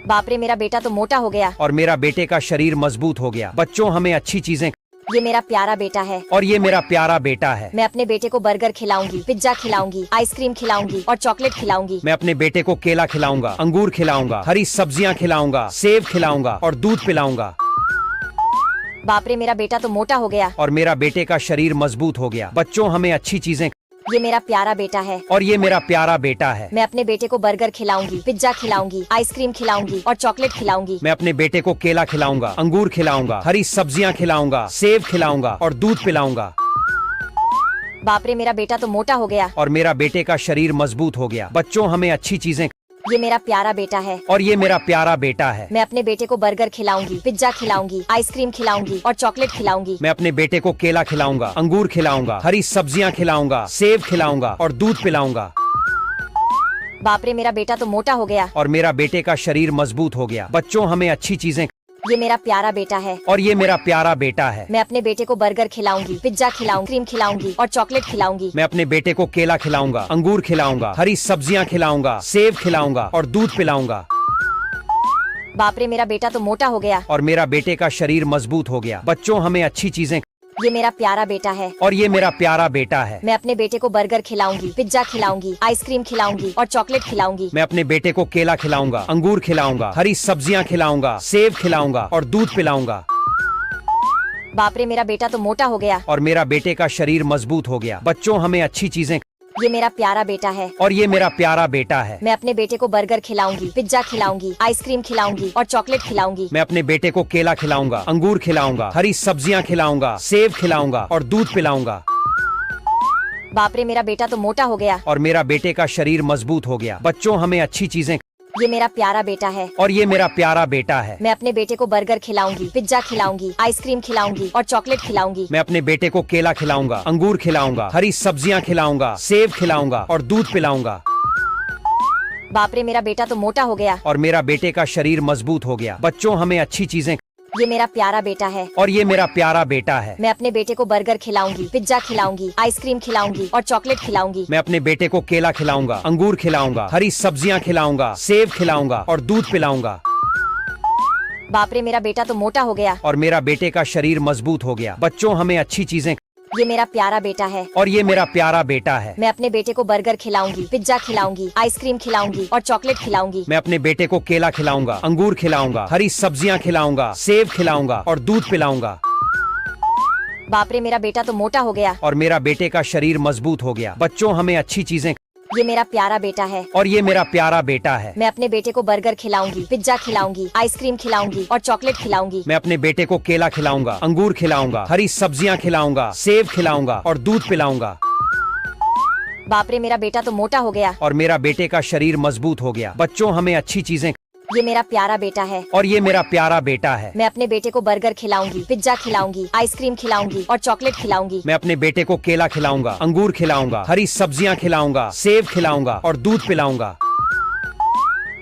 बाप रे, मेरा बेटा तो मोटा हो गया। और मेरा बेटे का शरीर मजबूत हो गया। बच्चों, हमें अच्छी चीजें। ये मेरा प्यारा बेटा है और ये मेरा प्यारा बेटा है। मैं अपने बेटे को बर्गर खिलाऊंगी, पिज्जा खिलाऊंगी, आइसक्रीम खिलाऊंगी और चॉकलेट खिलाऊंगी। मैं अपने बेटे को केला खिलाऊंगा, अंगूर खिलाऊंगा, हरी सब्जियां खिलाऊंगा, सेब खिलाऊंगा और दूध पिलाऊंगा। बाप रे, मेरा बेटा तो मोटा हो गया। और मेरा बेटे का शरीर मजबूत हो गया। बच्चों, हमें अच्छी चीजें। ये मेरा प्यारा बेटा है और ये मेरा प्यारा बेटा है। मैं अपने बेटे को बर्गर खिलाऊंगी, पिज्जा खिलाऊंगी, आइसक्रीम खिलाऊंगी और चॉकलेट खिलाऊंगी। मैं अपने बेटे को केला खिलाऊंगा, अंगूर खिलाऊंगा, हरी सब्जियां खिलाऊंगा, सेब खिलाऊंगा और दूध पिलाऊंगा। बाप रे, मेरा बेटा तो मोटा हो गया। और मेरा बेटे का शरीर मजबूत हो गया। बच्चों, हमें अच्छी चीजें। ये मेरा प्यारा बेटा है और ये मेरा प्यारा बेटा है। मैं अपने बेटे को बर्गर खिलाऊंगी, पिज्जा खिलाऊंगी, आइसक्रीम खिलाऊंगी और चॉकलेट खिलाऊंगी। मैं अपने बेटे को केला खिलाऊंगा, अंगूर खिलाऊंगा, हरी सब्जियां खिलाऊंगा, सेब खिलाऊंगा और दूध पिलाऊंगा। बाप रे, मेरा बेटा तो मोटा हो गया। और मेरा बेटे का शरीर मजबूत हो गया। बच्चों, हमें अच्छी चीजें। ये मेरा प्यारा बेटा है और ये मेरा प्यारा बेटा है। मैं अपने बेटे को बर्गर खिलाऊंगी, पिज्जा खिलाऊंगी, क्रीम खिलाऊंगी और चॉकलेट खिलाऊंगी। मैं अपने बेटे को केला खिलाऊंगा, अंगूर खिलाऊंगा, हरी सब्जियां खिलाऊंगा, सेब खिलाऊंगा और दूध पिलाऊंगा। बाप रे, मेरा बेटा तो मोटा हो गया। और मेरा बेटे का शरीर मजबूत हो गया। बच्चों, हमें अच्छी चीजें। ये मेरा प्यारा बेटा है और ये मेरा प्यारा बेटा है। मैं अपने बेटे को बर्गर खिलाऊंगी, पिज्जा खिलाऊंगी, आइसक्रीम खिलाऊंगी और चॉकलेट खिलाऊंगी। मैं अपने बेटे को केला खिलाऊंगा, अंगूर खिलाऊंगा, हरी सब्जियां खिलाऊंगा, सेब खिलाऊंगा और दूध पिलाऊंगा। बाप रे, मेरा बेटा तो मोटा हो गया। और मेरा बेटे का शरीर मजबूत हो गया। बच्चों, हमें अच्छी चीजें। ये मेरा प्यारा बेटा है और ये मेरा प्यारा बेटा है। मैं अपने बेटे को बर्गर खिलाऊंगी, पिज्जा खिलाऊंगी, आइसक्रीम खिलाऊंगी और चॉकलेट खिलाऊंगी। मैं अपने बेटे को केला खिलाऊंगा, अंगूर खिलाऊंगा, हरी सब्जियां खिलाऊंगा, सेब खिलाऊंगा और दूध पिलाऊंगा। बाप रे, मेरा बेटा तो मोटा हो गया। और मेरा बेटे का शरीर मजबूत हो गया। बच्चों, हमें अच्छी चीजें। ये मेरा प्यारा बेटा है और ये मेरा प्यारा बेटा है। मैं अपने बेटे को बर्गर खिलाऊंगी, पिज्जा खिलाऊंगी, आइसक्रीम खिलाऊंगी और चॉकलेट खिलाऊंगी। मैं अपने बेटे को केला खिलाऊंगा, अंगूर खिलाऊंगा, हरी सब्जियां खिलाऊंगा, सेब खिलाऊंगा और दूध पिलाऊंगा। बाप रे, मेरा बेटा तो मोटा हो गया। और मेरा बेटे का शरीर मजबूत हो गया। बच्चों, हमें अच्छी चीजें। ये मेरा प्यारा बेटा है और ये मेरा प्यारा बेटा है। मैं अपने बेटे को बर्गर खिलाऊंगी, पिज्जा खिलाऊंगी, आइसक्रीम खिलाऊंगी और चॉकलेट खिलाऊंगी। मैं अपने बेटे को केला खिलाऊंगा, अंगूर खिलाऊंगा, हरी सब्जियां खिलाऊंगा, सेब खिलाऊंगा और दूध पिलाऊंगा। बाप रे, मेरा बेटा तो मोटा हो गया। और मेरा बेटे का शरीर मजबूत हो गया। बच्चों, हमें अच्छी चीजें। ये मेरा प्यारा बेटा है और ये मेरा प्यारा बेटा है। मैं अपने बेटे को बर्गर खिलाऊंगी, पिज्जा खिलाऊंगी, आइसक्रीम खिलाऊंगी और चॉकलेट खिलाऊंगी। मैं अपने बेटे को केला खिलाऊंगा, अंगूर खिलाऊंगा, हरी सब्जियां खिलाऊंगा, सेब खिलाऊंगा और दूध पिलाऊंगा। बाप रे, मेरा बेटा तो मोटा हो गया। और मेरा बेटे का शरीर मजबूत हो गया। बच्चों, हमें अच्छी चीजें। ये मेरा प्यारा बेटा है और ये मेरा प्यारा बेटा है। मैं अपने बेटे को बर्गर खिलाऊंगी, पिज्जा खिलाऊंगी, आइसक्रीम खिलाऊंगी और चॉकलेट खिलाऊंगी। मैं अपने बेटे को केला खिलाऊंगा, अंगूर खिलाऊंगा, हरी सब्जियां खिलाऊंगा, सेब खिलाऊंगा और दूध पिलाऊंगा। बाप रे, मेरा बेटा तो मोटा हो गया। और मेरा बेटे का शरीर मजबूत हो गया। बच्चों, हमें अच्छी चीजें। ये मेरा प्यारा बेटा है और ये मेरा प्यारा बेटा है। मैं अपने बेटे को बर्गर खिलाऊंगी, पिज्जा खिलाऊंगी, आइसक्रीम खिलाऊंगी और चॉकलेट खिलाऊंगी। मैं अपने बेटे को केला खिलाऊंगा, अंगूर खिलाऊंगा, हरी सब्जियां खिलाऊंगा, सेब खिलाऊंगा और दूध पिलाऊंगा।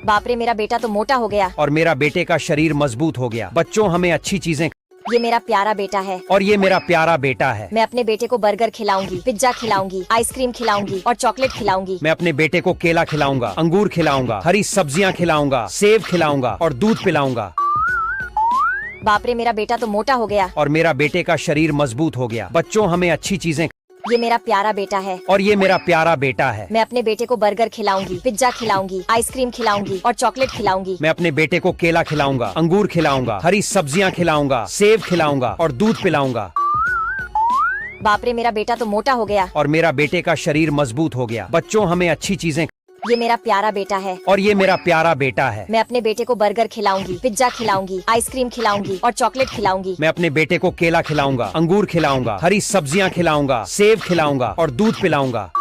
बाप रे, मेरा बेटा तो मोटा हो गया। और मेरा बेटे का शरीर मजबूत हो गया। बच्चों, हमें अच्छी चीजें। ये मेरा प्यारा बेटा है और ये मेरा प्यारा बेटा है। मैं अपने बेटे को बर्गर खिलाऊंगी, पिज्जा खिलाऊंगी, आइसक्रीम खिलाऊंगी और चॉकलेट खिलाऊंगी। मैं अपने बेटे को केला खिलाऊंगा, अंगूर खिलाऊंगा, हरी सब्जियां खिलाऊंगा, सेब खिलाऊंगा और दूध पिलाऊंगा। बाप रे मेरा बेटा तो मोटा हो गया। और मेरा बेटे का शरीर मजबूत हो गया। बच्चों हमें अच्छी चीजें। ये मेरा प्यारा बेटा है। और ये मेरा प्यारा बेटा है। मैं अपने बेटे को बर्गर खिलाऊंगी, पिज्जा खिलाऊंगी, आइसक्रीम खिलाऊंगी और चॉकलेट खिलाऊंगी। मैं अपने बेटे को केला खिलाऊंगा, अंगूर खिलाऊंगा, हरी सब्जियां खिलाऊंगा, सेब खिलाऊंगा और दूध पिलाऊंगा। बाप रे मेरा बेटा तो मोटा हो गया। और मेरा बेटे का शरीर मजबूत हो गया। बच्चों हमें अच्छी चीजें। ये मेरा प्यारा बेटा है। और ये मेरा प्यारा बेटा है। मैं अपने बेटे को बर्गर खिलाऊंगी, पिज्जा खिलाऊंगी, आइसक्रीम खिलाऊंगी और चॉकलेट खिलाऊंगी। मैं अपने बेटे को केला खिलाऊंगा, अंगूर खिलाऊंगा, हरी सब्जियां खिलाऊंगा, सेब खिलाऊंगा और दूध पिलाऊंगा।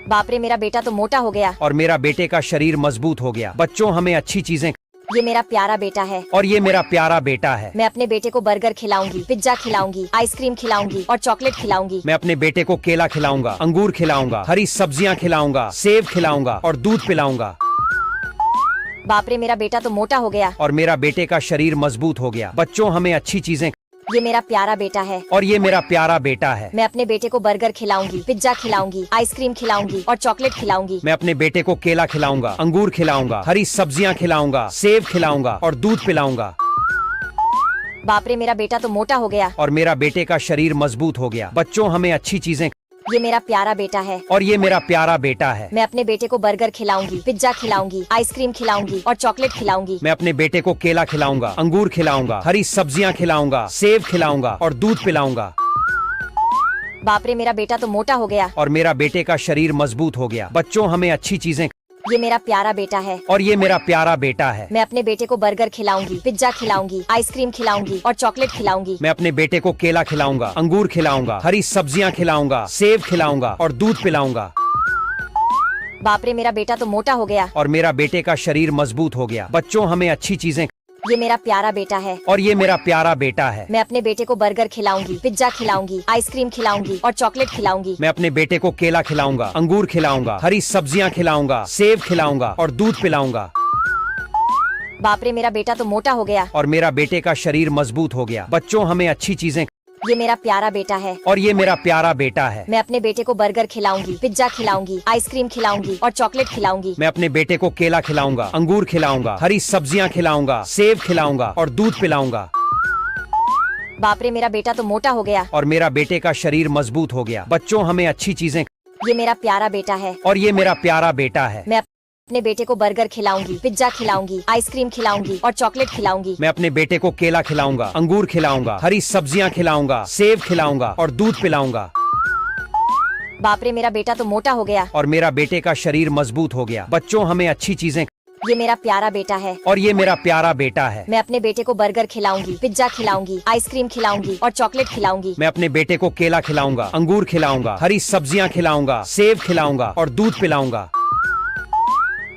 बाप रे मेरा बेटा तो मोटा हो गया। और मेरा बेटे का शरीर मजबूत हो गया। बच्चों हमें अच्छी चीजें। ये मेरा प्यारा बेटा है। और ये मेरा प्यारा बेटा है। मैं अपने बेटे को बर्गर खिलाऊंगी, पिज्जा खिलाऊंगी, आइसक्रीम खिलाऊंगी और चॉकलेट खिलाऊंगी। मैं अपने बेटे को केला खिलाऊंगा, अंगूर खिलाऊंगा, हरी सब्जियां खिलाऊंगा, सेब खिलाऊंगा और दूध पिलाऊंगा। बाप रे मेरा बेटा तो मोटा हो गया। और मेरा बेटे का शरीर मजबूत हो गया। बच्चों हमें अच्छी चीजें। ये मेरा प्यारा बेटा है। और ये मेरा प्यारा बेटा है। मैं अपने बेटे को बर्गर खिलाऊंगी, पिज्जा खिलाऊंगी, आइसक्रीम खिलाऊंगी और चॉकलेट खिलाऊंगी। मैं अपने बेटे को केला खिलाऊंगा, अंगूर खिलाऊंगा, हरी सब्जियां खिलाऊंगा, सेब खिलाऊंगा और दूध पिलाऊंगा। बाप रे मेरा बेटा तो मोटा हो गया। और मेरा बेटे का शरीर मजबूत हो गया। बच्चों हमें अच्छी चीजें। ये मेरा प्यारा बेटा है। और ये मेरा प्यारा बेटा है। मैं अपने बेटे को बर्गर खिलाऊंगी, पिज्जा खिलाऊंगी, आइसक्रीम खिलाऊंगी और चॉकलेट खिलाऊंगी। मैं अपने बेटे को केला खिलाऊंगा, अंगूर खिलाऊंगा, हरी सब्जियां खिलाऊंगा, सेब खिलाऊंगा और दूध पिलाऊंगा। बाप रे मेरा बेटा तो मोटा हो गया। और मेरा बेटे का शरीर मजबूत हो गया। बच्चों हमें अच्छी चीजें। ये मेरा प्यारा बेटा है। और ये मेरा प्यारा बेटा है। मैं अपने बेटे को बर्गर खिलाऊंगी, पिज्जा खिलाऊंगी, आइसक्रीम खिलाऊंगी और चॉकलेट खिलाऊंगी। मैं अपने बेटे को केला खिलाऊंगा, अंगूर खिलाऊंगा, हरी सब्जियां खिलाऊंगा, सेब खिलाऊंगा और दूध पिलाऊंगा। बाप रे मेरा बेटा तो मोटा हो गया। और मेरा बेटे का शरीर मजबूत हो गया। बच्चों हमें अच्छी चीजें। ये मेरा प्यारा बेटा है। और ये मेरा प्यारा बेटा है। मैं अपने बेटे को बर्गर खिलाऊंगी, पिज्जा खिलाऊंगी, आइसक्रीम खिलाऊंगी और चॉकलेट खिलाऊंगी। मैं अपने बेटे को केला खिलाऊंगा, अंगूर खिलाऊंगा, हरी सब्जियां खिलाऊंगा, सेब खिलाऊंगा और दूध पिलाऊंगा। बाप रे मेरा बेटा तो मोटा हो गया। और मेरा बेटे का शरीर मजबूत हो गया। बच्चों हमें अच्छी चीजें। ये मेरा प्यारा बेटा है। और ये मेरा प्यारा बेटा है। मैं अपने बेटे को बर्गर खिलाऊंगी, पिज्जा खिलाऊंगी, आइसक्रीम खिलाऊंगी और चॉकलेट खिलाऊंगी। मैं अपने बेटे को केला खिलाऊंगा, अंगूर खिलाऊंगा, हरी सब्जियां खिलाऊंगा, सेब खिलाऊंगा और दूध पिलाऊंगा। बाप रे मेरा बेटा तो मोटा हो गया। और मेरा बेटे का शरीर मजबूत हो गया। बच्चों हमें अच्छी चीजें। ये मेरा प्यारा बेटा है। और ये मेरा प्यारा बेटा है। मैं अपने बेटे को बर्गर खिलाऊंगी, पिज्जा खिलाऊंगी, आइसक्रीम खिलाऊंगी और चॉकलेट खिलाऊंगी। मैं अपने बेटे को केला खिलाऊंगा, अंगूर खिलाऊंगा, हरी सब्जियां खिलाऊंगा, सेब खिलाऊंगा और दूध पिलाऊंगा। बाप रे मेरा बेटा तो मोटा हो गया। और मेरा बेटे का शरीर मजबूत हो गया। बच्चों हमें अच्छी चीजें। ये मेरा प्यारा बेटा है। और ये मेरा प्यारा बेटा है। मैं अपने बेटे को बर्गर खिलाऊंगी, पिज्जा खिलाऊंगी, आइसक्रीम खिलाऊंगी और चॉकलेट खिलाऊंगी। मैं अपने बेटे को केला खिलाऊंगा, अंगूर खिलाऊंगा, हरी सब्जियां खिलाऊंगा, सेब खिलाऊंगा और दूध पिलाऊंगा।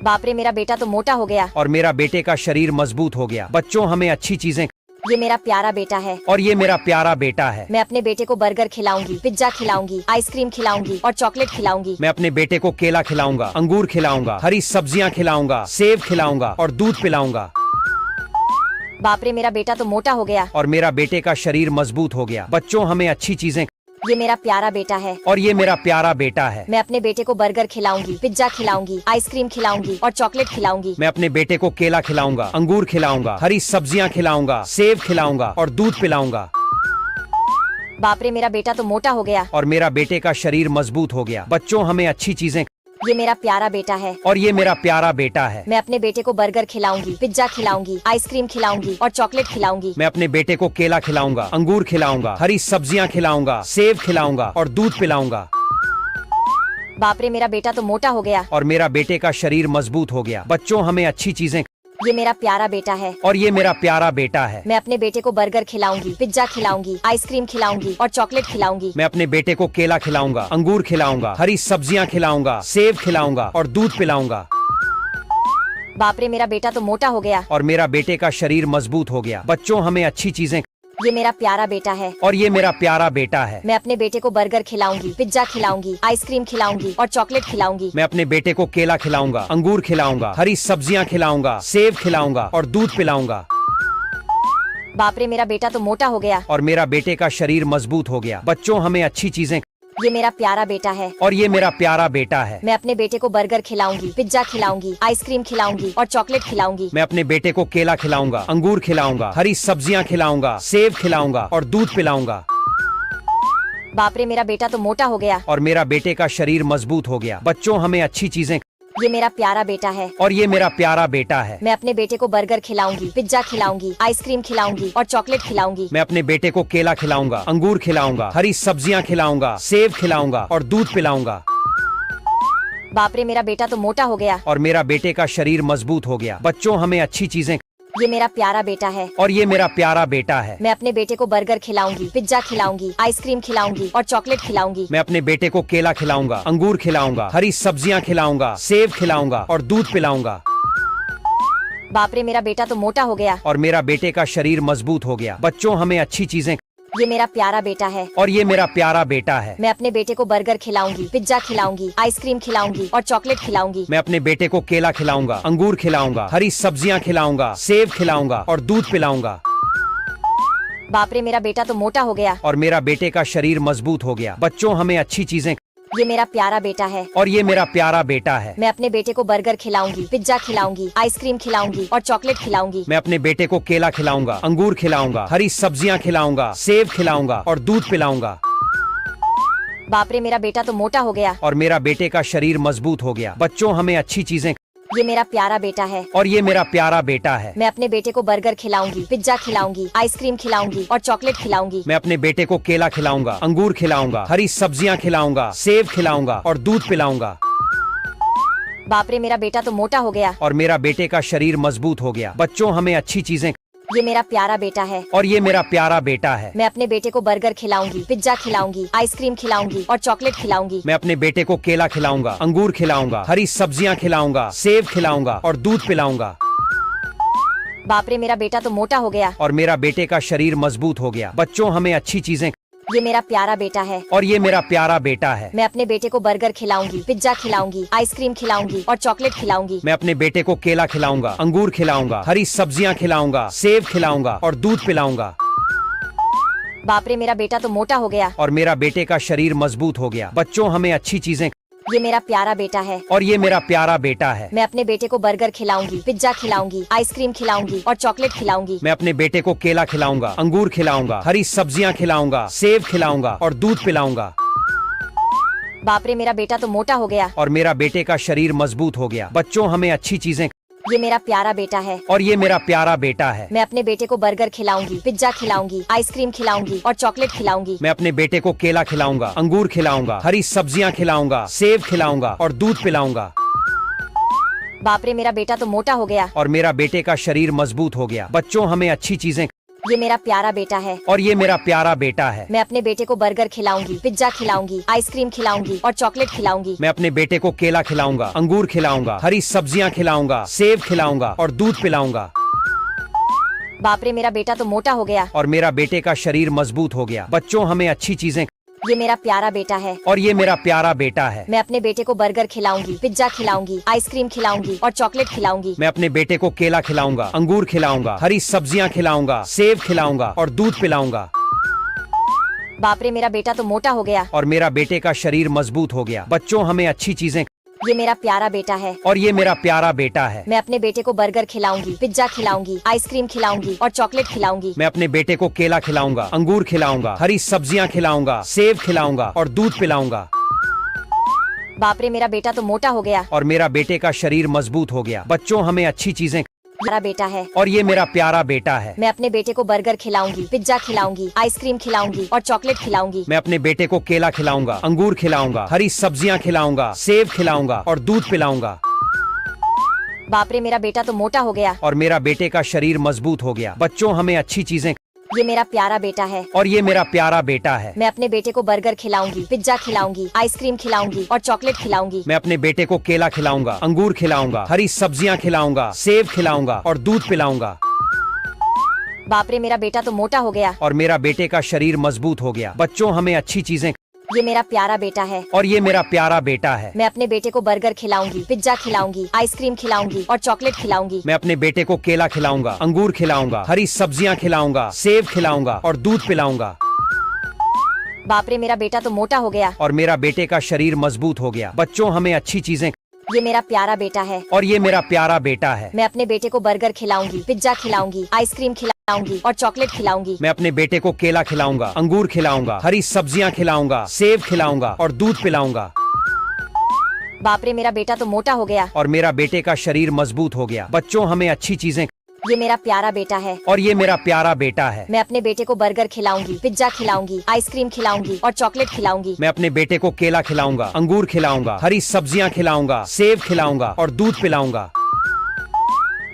बाप रे मेरा बेटा तो मोटा हो गया। और मेरा बेटे का शरीर मजबूत हो गया। बच्चों हमें अच्छी चीजें। ये मेरा प्यारा बेटा है। और ये मेरा प्यारा बेटा है। मैं अपने बेटे को बर्गर खिलाऊंगी, पिज्जा खिलाऊंगी, आइसक्रीम खिलाऊंगी और चॉकलेट खिलाऊंगी। मैं अपने बेटे को केला खिलाऊंगा, अंगूर खिलाऊंगा, हरी सब्जियां खिलाऊंगा, सेब खिलाऊंगा और दूध पिलाऊंगा। बाप रे मेरा बेटा तो मोटा हो गया। और मेरा बेटे का शरीर मजबूत हो गया। बच्चों हमें अच्छी चीजें। ये मेरा प्यारा बेटा है। और ये मेरा प्यारा बेटा है। मैं अपने बेटे को बर्गर खिलाऊंगी, पिज्जा खिलाऊंगी, आइसक्रीम खिलाऊंगी और चॉकलेट खिलाऊंगी। मैं अपने बेटे को केला खिलाऊंगा, अंगूर खिलाऊंगा, हरी सब्जियां खिलाऊंगा, सेब खिलाऊंगा और दूध पिलाऊंगा। बाप रे मेरा बेटा तो मोटा हो गया। और मेरा बेटे का शरीर मजबूत हो गया। बच्चों हमें अच्छी चीजें। ये मेरा प्यारा बेटा है। और ये मेरा प्यारा बेटा है। मैं अपने बेटे को बर्गर खिलाऊंगी, पिज्जा खिलाऊंगी, आइसक्रीम खिलाऊंगी और चॉकलेट खिलाऊंगी। मैं अपने बेटे को केला खिलाऊंगा, अंगूर खिलाऊंगा, हरी सब्जियां खिलाऊंगा, सेब खिलाऊंगा और दूध पिलाऊंगा। बाप रे मेरा बेटा तो मोटा हो गया। और मेरा बेटे का शरीर मजबूत हो गया। बच्चों हमें अच्छी चीजें। ये मेरा प्यारा बेटा है। और ये मेरा प्यारा बेटा है। मैं अपने बेटे को बर्गर खिलाऊंगी, पिज्जा खिलाऊंगी, आइसक्रीम खिलाऊंगी और चॉकलेट खिलाऊंगी। मैं अपने बेटे को केला खिलाऊंगा, अंगूर खिलाऊंगा, हरी सब्जियां खिलाऊंगा, सेब खिलाऊंगा और दूध पिलाऊंगा। बाप रे मेरा बेटा तो मोटा हो गया। और मेरा बेटे का शरीर मजबूत हो गया। बच्चों हमें अच्छी चीजें। ये मेरा प्यारा बेटा है। और ये मेरा प्यारा बेटा है। मैं अपने बेटे को बर्गर खिलाऊंगी, पिज्जा खिलाऊंगी, आइसक्रीम खिलाऊंगी और चॉकलेट खिलाऊंगी। मैं अपने बेटे को केला खिलाऊंगा, अंगूर खिलाऊंगा, हरी सब्जियां खिलाऊंगा, सेब खिलाऊंगा और दूध पिलाऊंगा। बाप रे मेरा बेटा तो मोटा हो गया। और मेरा बेटे का शरीर मजबूत हो गया। बच्चों हमें अच्छी चीजें। ये मेरा प्यारा बेटा है और ये मेरा प्यारा बेटा है। मैं अपने बेटे को बर्गर खिलाऊंगी, पिज्जा खिलाऊंगी, आइसक्रीम खिलाऊंगी और चॉकलेट खिलाऊंगी। मैं अपने बेटे को केला खिलाऊंगा, अंगूर खिलाऊंगा, हरी सब्जियां खिलाऊंगा, सेब खिलाऊंगा और दूध पिलाऊंगा। बाप रे, मेरा बेटा तो मोटा हो गया। और मेरा बेटे का शरीर मजबूत हो गया। बच्चों, हमें अच्छी चीजें। ये मेरा प्यारा बेटा है और ये मेरा प्यारा बेटा है। मैं अपने बेटे को बर्गर खिलाऊंगी, पिज्जा खिलाऊंगी, आइसक्रीम खिलाऊंगी और चॉकलेट खिलाऊंगी। मैं अपने बेटे को केला खिलाऊंगा, अंगूर खिलाऊंगा, हरी सब्जियां खिलाऊंगा, सेब खिलाऊंगा और दूध पिलाऊंगा। बाप रे, मेरा बेटा तो मोटा हो गया। और मेरा बेटे का शरीर मजबूत हो गया। बच्चों, हमें अच्छी चीजें। ये मेरा प्यारा बेटा है और ये मेरा प्यारा बेटा है। मैं अपने बेटे को बर्गर खिलाऊंगी, पिज्जा खिलाऊंगी, आइसक्रीम खिलाऊंगी और चॉकलेट खिलाऊंगी। मैं अपने बेटे को केला खिलाऊंगा, अंगूर खिलाऊंगा, हरी सब्जियां खिलाऊंगा, सेब खिलाऊंगा और दूध पिलाऊंगा। बाप रे, मेरा बेटा तो मोटा हो गया। और मेरा बेटे का शरीर मजबूत हो गया। बच्चों, हमें अच्छी चीजें। ये मेरा प्यारा बेटा है और ये मेरा प्यारा बेटा है। मैं अपने बेटे को बर्गर खिलाऊंगी, पिज्जा खिलाऊंगी, आइसक्रीम खिलाऊंगी और चॉकलेट खिलाऊंगी। मैं अपने बेटे को केला खिलाऊंगा, अंगूर खिलाऊंगा, हरी सब्जियां खिलाऊंगा, सेब खिलाऊंगा और दूध पिलाऊंगा। बाप रे, मेरा बेटा तो मोटा हो गया। और मेरा बेटे का शरीर मजबूत हो गया। बच्चों, हमें अच्छी चीजें। ये मेरा प्यारा बेटा है और ये मेरा प्यारा बेटा है। मैं अपने बेटे को बर्गर खिलाऊंगी, पिज्जा खिलाऊंगी, आइसक्रीम खिलाऊंगी और चॉकलेट खिलाऊंगी। मैं अपने बेटे को केला खिलाऊंगा, अंगूर खिलाऊंगा, हरी सब्जियां खिलाऊंगा, सेब खिलाऊंगा और दूध पिलाऊंगा। बाप रे, मेरा बेटा तो मोटा हो गया। और मेरा बेटे का शरीर मजबूत हो गया। बच्चों, हमें अच्छी चीजें। ये मेरा प्यारा बेटा है और ये मेरा प्यारा बेटा है। मैं अपने बेटे को बर्गर खिलाऊंगी, पिज्जा खिलाऊंगी, आइसक्रीम खिलाऊंगी और चॉकलेट खिलाऊंगी। मैं अपने बेटे को केला खिलाऊंगा, अंगूर खिलाऊंगा, हरी सब्जियां खिलाऊंगा, सेब खिलाऊंगा और दूध पिलाऊंगा। बाप रे, मेरा बेटा तो मोटा हो गया। और मेरा बेटे का शरीर मजबूत हो गया। बच्चों, हमें अच्छी चीजें। ये मेरा प्यारा बेटा है और ये मेरा प्यारा बेटा है। मैं अपने बेटे को बर्गर खिलाऊंगी, पिज्जा खिलाऊंगी, आइसक्रीम खिलाऊंगी और चॉकलेट खिलाऊंगी। मैं अपने बेटे को केला खिलाऊंगा, अंगूर खिलाऊंगा, हरी सब्जियां खिलाऊंगा, सेब खिलाऊंगा और दूध पिलाऊंगा। बाप रे, मेरा बेटा तो मोटा हो गया। और मेरा बेटे का शरीर मजबूत हो गया। बच्चों, हमें अच्छी चीजें। ये मेरा प्यारा बेटा है और ये मेरा प्यारा बेटा है। मैं अपने बेटे को बर्गर खिलाऊंगी, पिज्जा खिलाऊंगी, आइसक्रीम खिलाऊंगी और चॉकलेट खिलाऊंगी। मैं अपने बेटे को केला खिलाऊंगा, अंगूर खिलाऊंगा, हरी सब्जियां खिलाऊंगा, सेब खिलाऊंगा और दूध पिलाऊंगा। बाप रे, मेरा बेटा तो मोटा हो गया। और मेरा बेटे का शरीर मजबूत हो गया। बच्चों, हमें अच्छी चीजें। ये मेरा प्यारा बेटा है और ये मेरा प्यारा बेटा है। मैं अपने बेटे को बर्गर खिलाऊंगी, पिज्जा खिलाऊंगी, आइसक्रीम खिलाऊंगी और चॉकलेट खिलाऊंगी। मैं अपने बेटे को केला खिलाऊंगा, अंगूर खिलाऊंगा, हरी सब्जियां खिलाऊंगा, सेब खिलाऊंगा और दूध पिलाऊंगा। बाप रे, मेरा बेटा तो मोटा हो गया। और मेरा बेटे का शरीर मजबूत हो गया। बच्चों, हमें अच्छी चीजें। ये मेरा प्यारा बेटा है और ये मेरा प्यारा बेटा है। मैं अपने बेटे को बर्गर खिलाऊंगी, पिज्जा खिलाऊंगी, आइसक्रीम खिलाऊंगी और चॉकलेट खिलाऊंगी। मैं अपने बेटे को केला खिलाऊंगा, अंगूर खिलाऊंगा, हरी सब्जियां खिलाऊंगा, सेब खिलाऊंगा और दूध पिलाऊंगा। बाप रे, मेरा बेटा तो मोटा हो गया। और मेरा बेटे का शरीर मजबूत हो गया। बच्चों, हमें अच्छी चीजें। ये मेरा प्यारा बेटा है और ये मेरा प्यारा बेटा है। मैं अपने बेटे को बर्गर खिलाऊंगी, पिज्जा खिलाऊंगी, आइसक्रीम खिलाऊंगी और चॉकलेट खिलाऊंगी। मैं अपने बेटे को केला खिलाऊंगा, अंगूर खिलाऊंगा, हरी सब्जियां खिलाऊंगा, सेब खिलाऊंगा और दूध पिलाऊंगा। बाप रे, मेरा बेटा तो मोटा हो गया। और मेरा बेटे का शरीर मजबूत हो गया। बच्चों, हमें अच्छी चीजें। ये मेरा प्यारा बेटा है और ये मेरा प्यारा बेटा है। मैं अपने बेटे को बर्गर खिलाऊंगी, पिज्जा खिलाऊंगी, आइसक्रीम खिलाऊंगी और चॉकलेट खिलाऊंगी। मैं अपने बेटे को केला खिलाऊंगा, अंगूर खिलाऊंगा, हरी सब्जियां खिलाऊंगा, सेब खिलाऊंगा और दूध पिलाऊंगा। बाप रे, मेरा बेटा तो मोटा हो गया। और मेरा बेटे का शरीर मजबूत हो गया। बच्चों, हमें अच्छी चीजें। ये मेरा प्यारा बेटा है और ये मेरा प्यारा बेटा है। मैं अपने बेटे को बर्गर खिलाऊंगी, पिज्जा खिलाऊंगी, आइसक्रीम खिलाऊंगी और चॉकलेट खिलाऊंगी। मैं अपने बेटे को केला खिलाऊंगा, अंगूर खिलाऊंगा, हरी सब्जियां खिलाऊंगा, सेब खिलाऊंगा और दूध पिलाऊंगा। बाप रे, मेरा बेटा तो मोटा हो गया। और मेरा बेटे का शरीर मजबूत हो गया। बच्चों, हमें अच्छी चीजें। मेरा बेटा है और ये मेरा प्यारा बेटा है। मैं अपने बेटे को बर्गर खिलाऊंगी, पिज्जा खिलाऊंगी, आइसक्रीम खिलाऊंगी और चॉकलेट खिलाऊंगी। मैं अपने बेटे को केला खिलाऊंगा, अंगूर खिलाऊंगा, हरी सब्जियां खिलाऊंगा, सेब खिलाऊंगा और दूध पिलाऊंगा। बाप रे, मेरा बेटा तो मोटा हो गया। और मेरा बेटे का शरीर मजबूत हो गया। बच्चों, हमें अच्छी चीजें। ये मेरा प्यारा बेटा है और ये मेरा प्यारा बेटा है। मैं अपने बेटे को बर्गर खिलाऊंगी, पिज्जा खिलाऊंगी, आइसक्रीम खिलाऊंगी और चॉकलेट खिलाऊंगी। मैं अपने बेटे को केला खिलाऊंगा, अंगूर खिलाऊंगा, हरी सब्जियां खिलाऊंगा, सेब खिलाऊंगा और दूध पिलाऊंगा। बाप रे, मेरा बेटा तो मोटा हो गया। और मेरा बेटे का शरीर मजबूत हो गया। बच्चों, हमें अच्छी चीजें। ये मेरा प्यारा बेटा है और ये मेरा प्यारा बेटा है। मैं अपने बेटे को बर्गर खिलाऊंगी, पिज्जा खिलाऊंगी, आइसक्रीम खिलाऊंगी और चॉकलेट खिलाऊंगी। मैं अपने बेटे को केला खिलाऊंगा, अंगूर खिलाऊंगा, हरी सब्जियां खिलाऊंगा, सेब खिलाऊंगा और दूध पिलाऊंगा। बाप रे मेरा बेटा तो मोटा हो गया। और मेरा बेटे का शरीर मजबूत हो गया। बच्चों हमें अच्छी चीजें। ये मेरा प्यारा बेटा है। और ये मेरा प्यारा बेटा है। मैं अपने बेटे को बर्गर खिलाऊंगी, पिज्जा खिलाऊंगी, आइसक्रीम खिलाऊंगी और चॉकलेट खिलाऊंगी। मैं अपने बेटे को केला खिलाऊंगा, अंगूर खिलाऊंगा, हरी सब्जियां खिलाऊंगा, सेब खिलाऊंगा और दूध पिलाऊंगा। बाप रे मेरा बेटा तो मोटा हो गया। और मेरा बेटे का शरीर मजबूत हो गया। बच्चों हमें अच्छी चीजें। ये मेरा प्यारा बेटा है। और ये मेरा प्यारा बेटा है। मैं अपने बेटे को बर्गर खिलाऊंगी, पिज्जा खिलाऊंगी, आइसक्रीम खिलाऊंगी और चॉकलेट खिलाऊंगी। मैं अपने बेटे को केला खिलाऊंगा, अंगूर खिलाऊंगा, हरी सब्जियां खिलाऊंगा, सेब खिलाऊंगा और दूध पिलाऊंगा।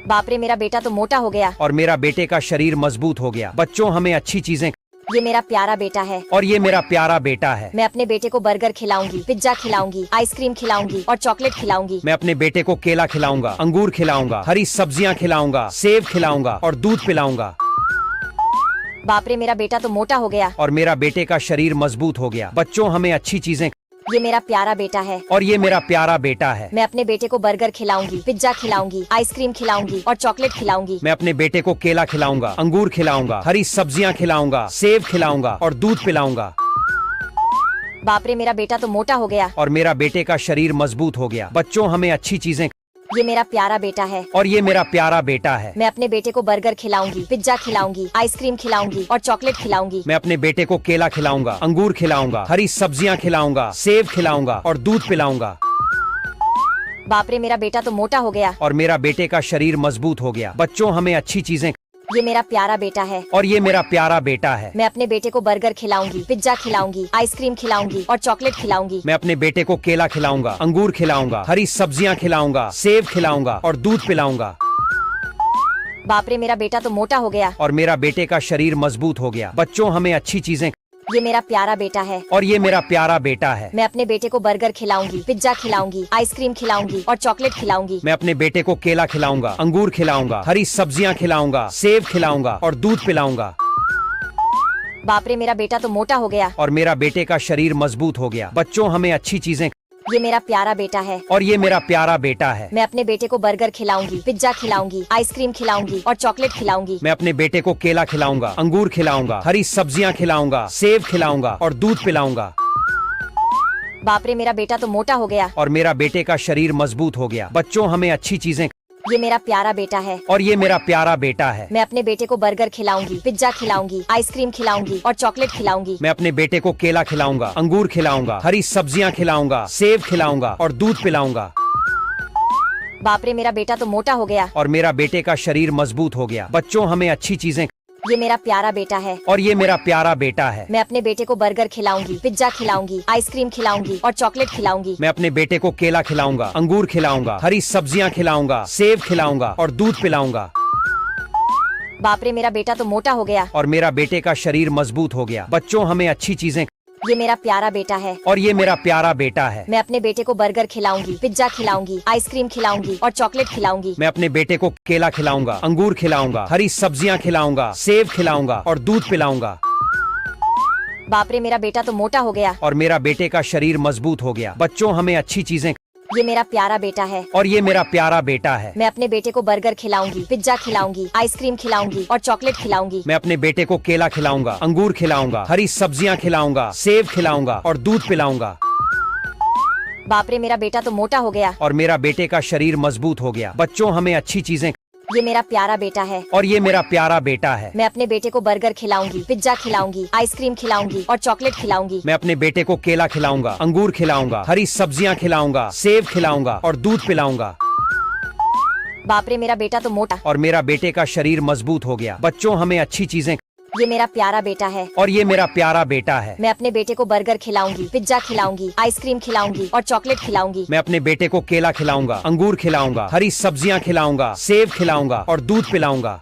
बाप रे मेरा बेटा तो मोटा हो गया। और मेरा बेटे का शरीर मजबूत हो गया। बच्चों हमें अच्छी चीजें। ये मेरा प्यारा बेटा है। और ये मेरा प्यारा बेटा है। मैं अपने बेटे को बर्गर खिलाऊंगी, पिज्जा खिलाऊंगी, आइसक्रीम खिलाऊंगी और चॉकलेट खिलाऊंगी। मैं अपने बेटे को केला खिलाऊंगा, अंगूर खिलाऊंगा, हरी सब्जियां खिलाऊंगा, सेब खिलाऊंगा और दूध पिलाऊंगा। बाप रे मेरा बेटा तो मोटा हो गया। और मेरा बेटे का शरीर मजबूत हो गया। बच्चों हमें अच्छी चीजें। ये मेरा प्यारा बेटा है। और ये मेरा प्यारा बेटा है। मैं अपने बेटे को बर्गर खिलाऊंगी, पिज्जा खिलाऊंगी, आइसक्रीम खिलाऊंगी और चॉकलेट खिलाऊंगी। मैं अपने बेटे को केला खिलाऊंगा, अंगूर खिलाऊंगा, हरी सब्जियां खिलाऊंगा, सेब खिलाऊंगा और दूध पिलाऊंगा। बाप रे मेरा बेटा तो मोटा हो गया। और मेरा बेटे का शरीर मजबूत हो गया। बच्चों हमें अच्छी चीजें। ये मेरा प्यारा बेटा है। और ये मेरा प्यारा बेटा है। मैं अपने बेटे को बर्गर खिलाऊंगी, पिज्जा खिलाऊंगी, आइसक्रीम खिलाऊंगी और चॉकलेट खिलाऊंगी। मैं अपने बेटे को केला खिलाऊंगा, अंगूर खिलाऊंगा, हरी सब्जियां खिलाऊंगा, सेब खिलाऊंगा और दूध पिलाऊंगा। बाप रे मेरा बेटा तो मोटा हो गया। और मेरा बेटे का शरीर मजबूत हो गया। बच्चों हमें अच्छी चीजें। ये मेरा प्यारा बेटा है। और ये मेरा प्यारा बेटा है। मैं अपने बेटे को बर्गर खिलाऊंगी, पिज्जा खिलाऊंगी, आइसक्रीम खिलाऊंगी और चॉकलेट खिलाऊंगी। मैं अपने बेटे को केला खिलाऊंगा, अंगूर खिलाऊंगा, हरी सब्जियां खिलाऊंगा, सेब खिलाऊंगा और दूध पिलाऊंगा। बाप रे मेरा बेटा तो मोटा हो गया। और मेरा बेटे का शरीर मजबूत हो गया। बच्चों हमें अच्छी चीजें। ये मेरा प्यारा बेटा है। और ये मेरा प्यारा बेटा है। मैं अपने बेटे को बर्गर खिलाऊंगी, पिज्जा खिलाऊंगी, आइसक्रीम खिलाऊंगी और चॉकलेट खिलाऊंगी। मैं अपने बेटे को केला खिलाऊंगा, अंगूर खिलाऊंगा, हरी सब्जियां खिलाऊंगा, सेब खिलाऊंगा और दूध पिलाऊंगा। बाप रे मेरा बेटा तो मोटा हो गया। और मेरा बेटे का शरीर मजबूत हो गया। बच्चों हमें अच्छी चीजें। ये मेरा प्यारा बेटा है। और ये मेरा प्यारा बेटा है। मैं अपने बेटे को बर्गर खिलाऊंगी, पिज्जा खिलाऊंगी, आइसक्रीम खिलाऊंगी और चॉकलेट खिलाऊंगी। मैं अपने बेटे को केला खिलाऊंगा, अंगूर खिलाऊंगा, हरी सब्जियां खिलाऊंगा, सेब खिलाऊंगा और दूध पिलाऊंगा। बाप रे मेरा बेटा तो मोटा हो गया। और मेरा बेटे का शरीर मजबूत हो गया। बच्चों हमें अच्छी चीजें। ये मेरा प्यारा बेटा है। और ये मेरा प्यारा बेटा है। मैं अपने बेटे को बर्गर खिलाऊंगी, पिज्जा खिलाऊंगी, आइसक्रीम खिलाऊंगी और चॉकलेट खिलाऊंगी। मैं अपने बेटे को केला खिलाऊंगा, अंगूर खिलाऊंगा, हरी सब्जियां खिलाऊंगा, सेब खिलाऊंगा और दूध पिलाऊंगा। बाप रे मेरा बेटा तो मोटा हो गया। और मेरा बेटे का शरीर मजबूत हो गया। बच्चों हमें अच्छी चीजें। ये मेरा प्यारा बेटा है। और ये मेरा प्यारा बेटा है। मैं अपने बेटे को बर्गर खिलाऊंगी, पिज्जा खिलाऊंगी, आइसक्रीम खिलाऊंगी और चॉकलेट खिलाऊंगी। मैं अपने बेटे को केला खिलाऊंगा, अंगूर खिलाऊंगा, हरी सब्जियां खिलाऊंगा, सेब खिलाऊंगा और दूध पिलाऊंगा। बाप रे मेरा बेटा तो मोटा हो गया। और मेरा बेटे का शरीर मजबूत हो गया। बच्चों हमें अच्छी चीजें। ये मेरा प्यारा बेटा है। और ये मेरा प्यारा बेटा है। मैं अपने बेटे को बर्गर खिलाऊंगी, पिज्जा खिलाऊंगी, आइसक्रीम खिलाऊंगी और चॉकलेट खिलाऊंगी। मैं अपने बेटे को केला खिलाऊंगा, अंगूर खिलाऊंगा, हरी सब्जियां खिलाऊंगा, सेब खिलाऊंगा और दूध पिलाऊंगा। बाप रे मेरा बेटा तो मोटा हो गया। और मेरा बेटे का शरीर मजबूत हो गया। बच्चों हमें अच्छी चीजें। ये मेरा प्यारा बेटा है। और ये मेरा प्यारा बेटा है। मैं अपने बेटे को बर्गर खिलाऊंगी, पिज्जा खिलाऊंगी, आइसक्रीम खिलाऊंगी और चॉकलेट खिलाऊंगी। मैं अपने बेटे को केला खिलाऊंगा, अंगूर खिलाऊंगा, हरी सब्जियां खिलाऊंगा, सेब खिलाऊंगा और दूध पिलाऊंगा। बाप रे मेरा बेटा तो मोटा हो गया। और मेरा बेटे का शरीर मजबूत हो गया। बच्चों हमें अच्छी चीजें। ये मेरा प्यारा बेटा है। और ये मेरा प्यारा बेटा है। मैं अपने बेटे को बर्गर खिलाऊंगी, पिज्जा खिलाऊंगी, आइसक्रीम खिलाऊंगी और चॉकलेट खिलाऊंगी। मैं अपने बेटे को केला खिलाऊंगा, अंगूर खिलाऊंगा, हरी सब्जियां खिलाऊंगा, सेब खिलाऊंगा और दूध पिलाऊंगा। बाप रे मेरा बेटा तो मोटा। और मेरा बेटे का शरीर मजबूत हो गया। बच्चों हमें अच्छी चीजें। ये मेरा प्यारा बेटा है। और ये मेरा प्यारा बेटा है। मैं अपने बेटे को बर्गर खिलाऊंगी, पिज्जा खिलाऊंगी, आइसक्रीम खिलाऊंगी और चॉकलेट खिलाऊंगी। मैं अपने बेटे को केला खिलाऊंगा, अंगूर खिलाऊंगा, हरी सब्जियां खिलाऊंगा, सेब खिलाऊंगा और दूध पिलाऊंगा।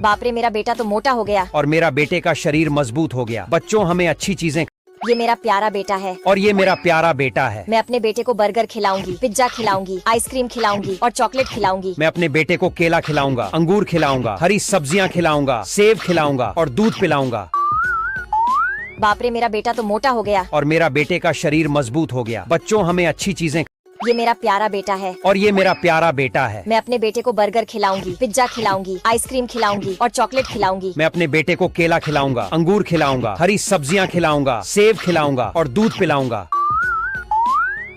बाप रे मेरा बेटा तो मोटा हो गया। और मेरा बेटे का शरीर मजबूत हो गया। बच्चों हमें अच्छी चीजें। ये मेरा प्यारा बेटा है। और ये मेरा प्यारा बेटा है। मैं अपने बेटे को बर्गर खिलाऊंगी, पिज्जा खिलाऊंगी, आइसक्रीम खिलाऊंगी और चॉकलेट खिलाऊंगी। मैं अपने बेटे को केला खिलाऊंगा, अंगूर खिलाऊंगा, हरी सब्जियां खिलाऊंगा, सेब खिलाऊंगा और दूध पिलाऊंगा। बाप रे मेरा बेटा तो मोटा हो गया। और मेरा बेटे का शरीर मजबूत हो गया। बच्चों हमें अच्छी चीजें। ये मेरा प्यारा बेटा है और ये मेरा प्यारा बेटा है। मैं अपने बेटे को बर्गर खिलाऊंगी, पिज्जा खिलाऊंगी, आइसक्रीम खिलाऊंगी और चॉकलेट खिलाऊंगी। मैं अपने बेटे को केला खिलाऊंगा, अंगूर खिलाऊंगा, हरी सब्जियां खिलाऊंगा, सेब खिलाऊंगा और दूध पिलाऊंगा।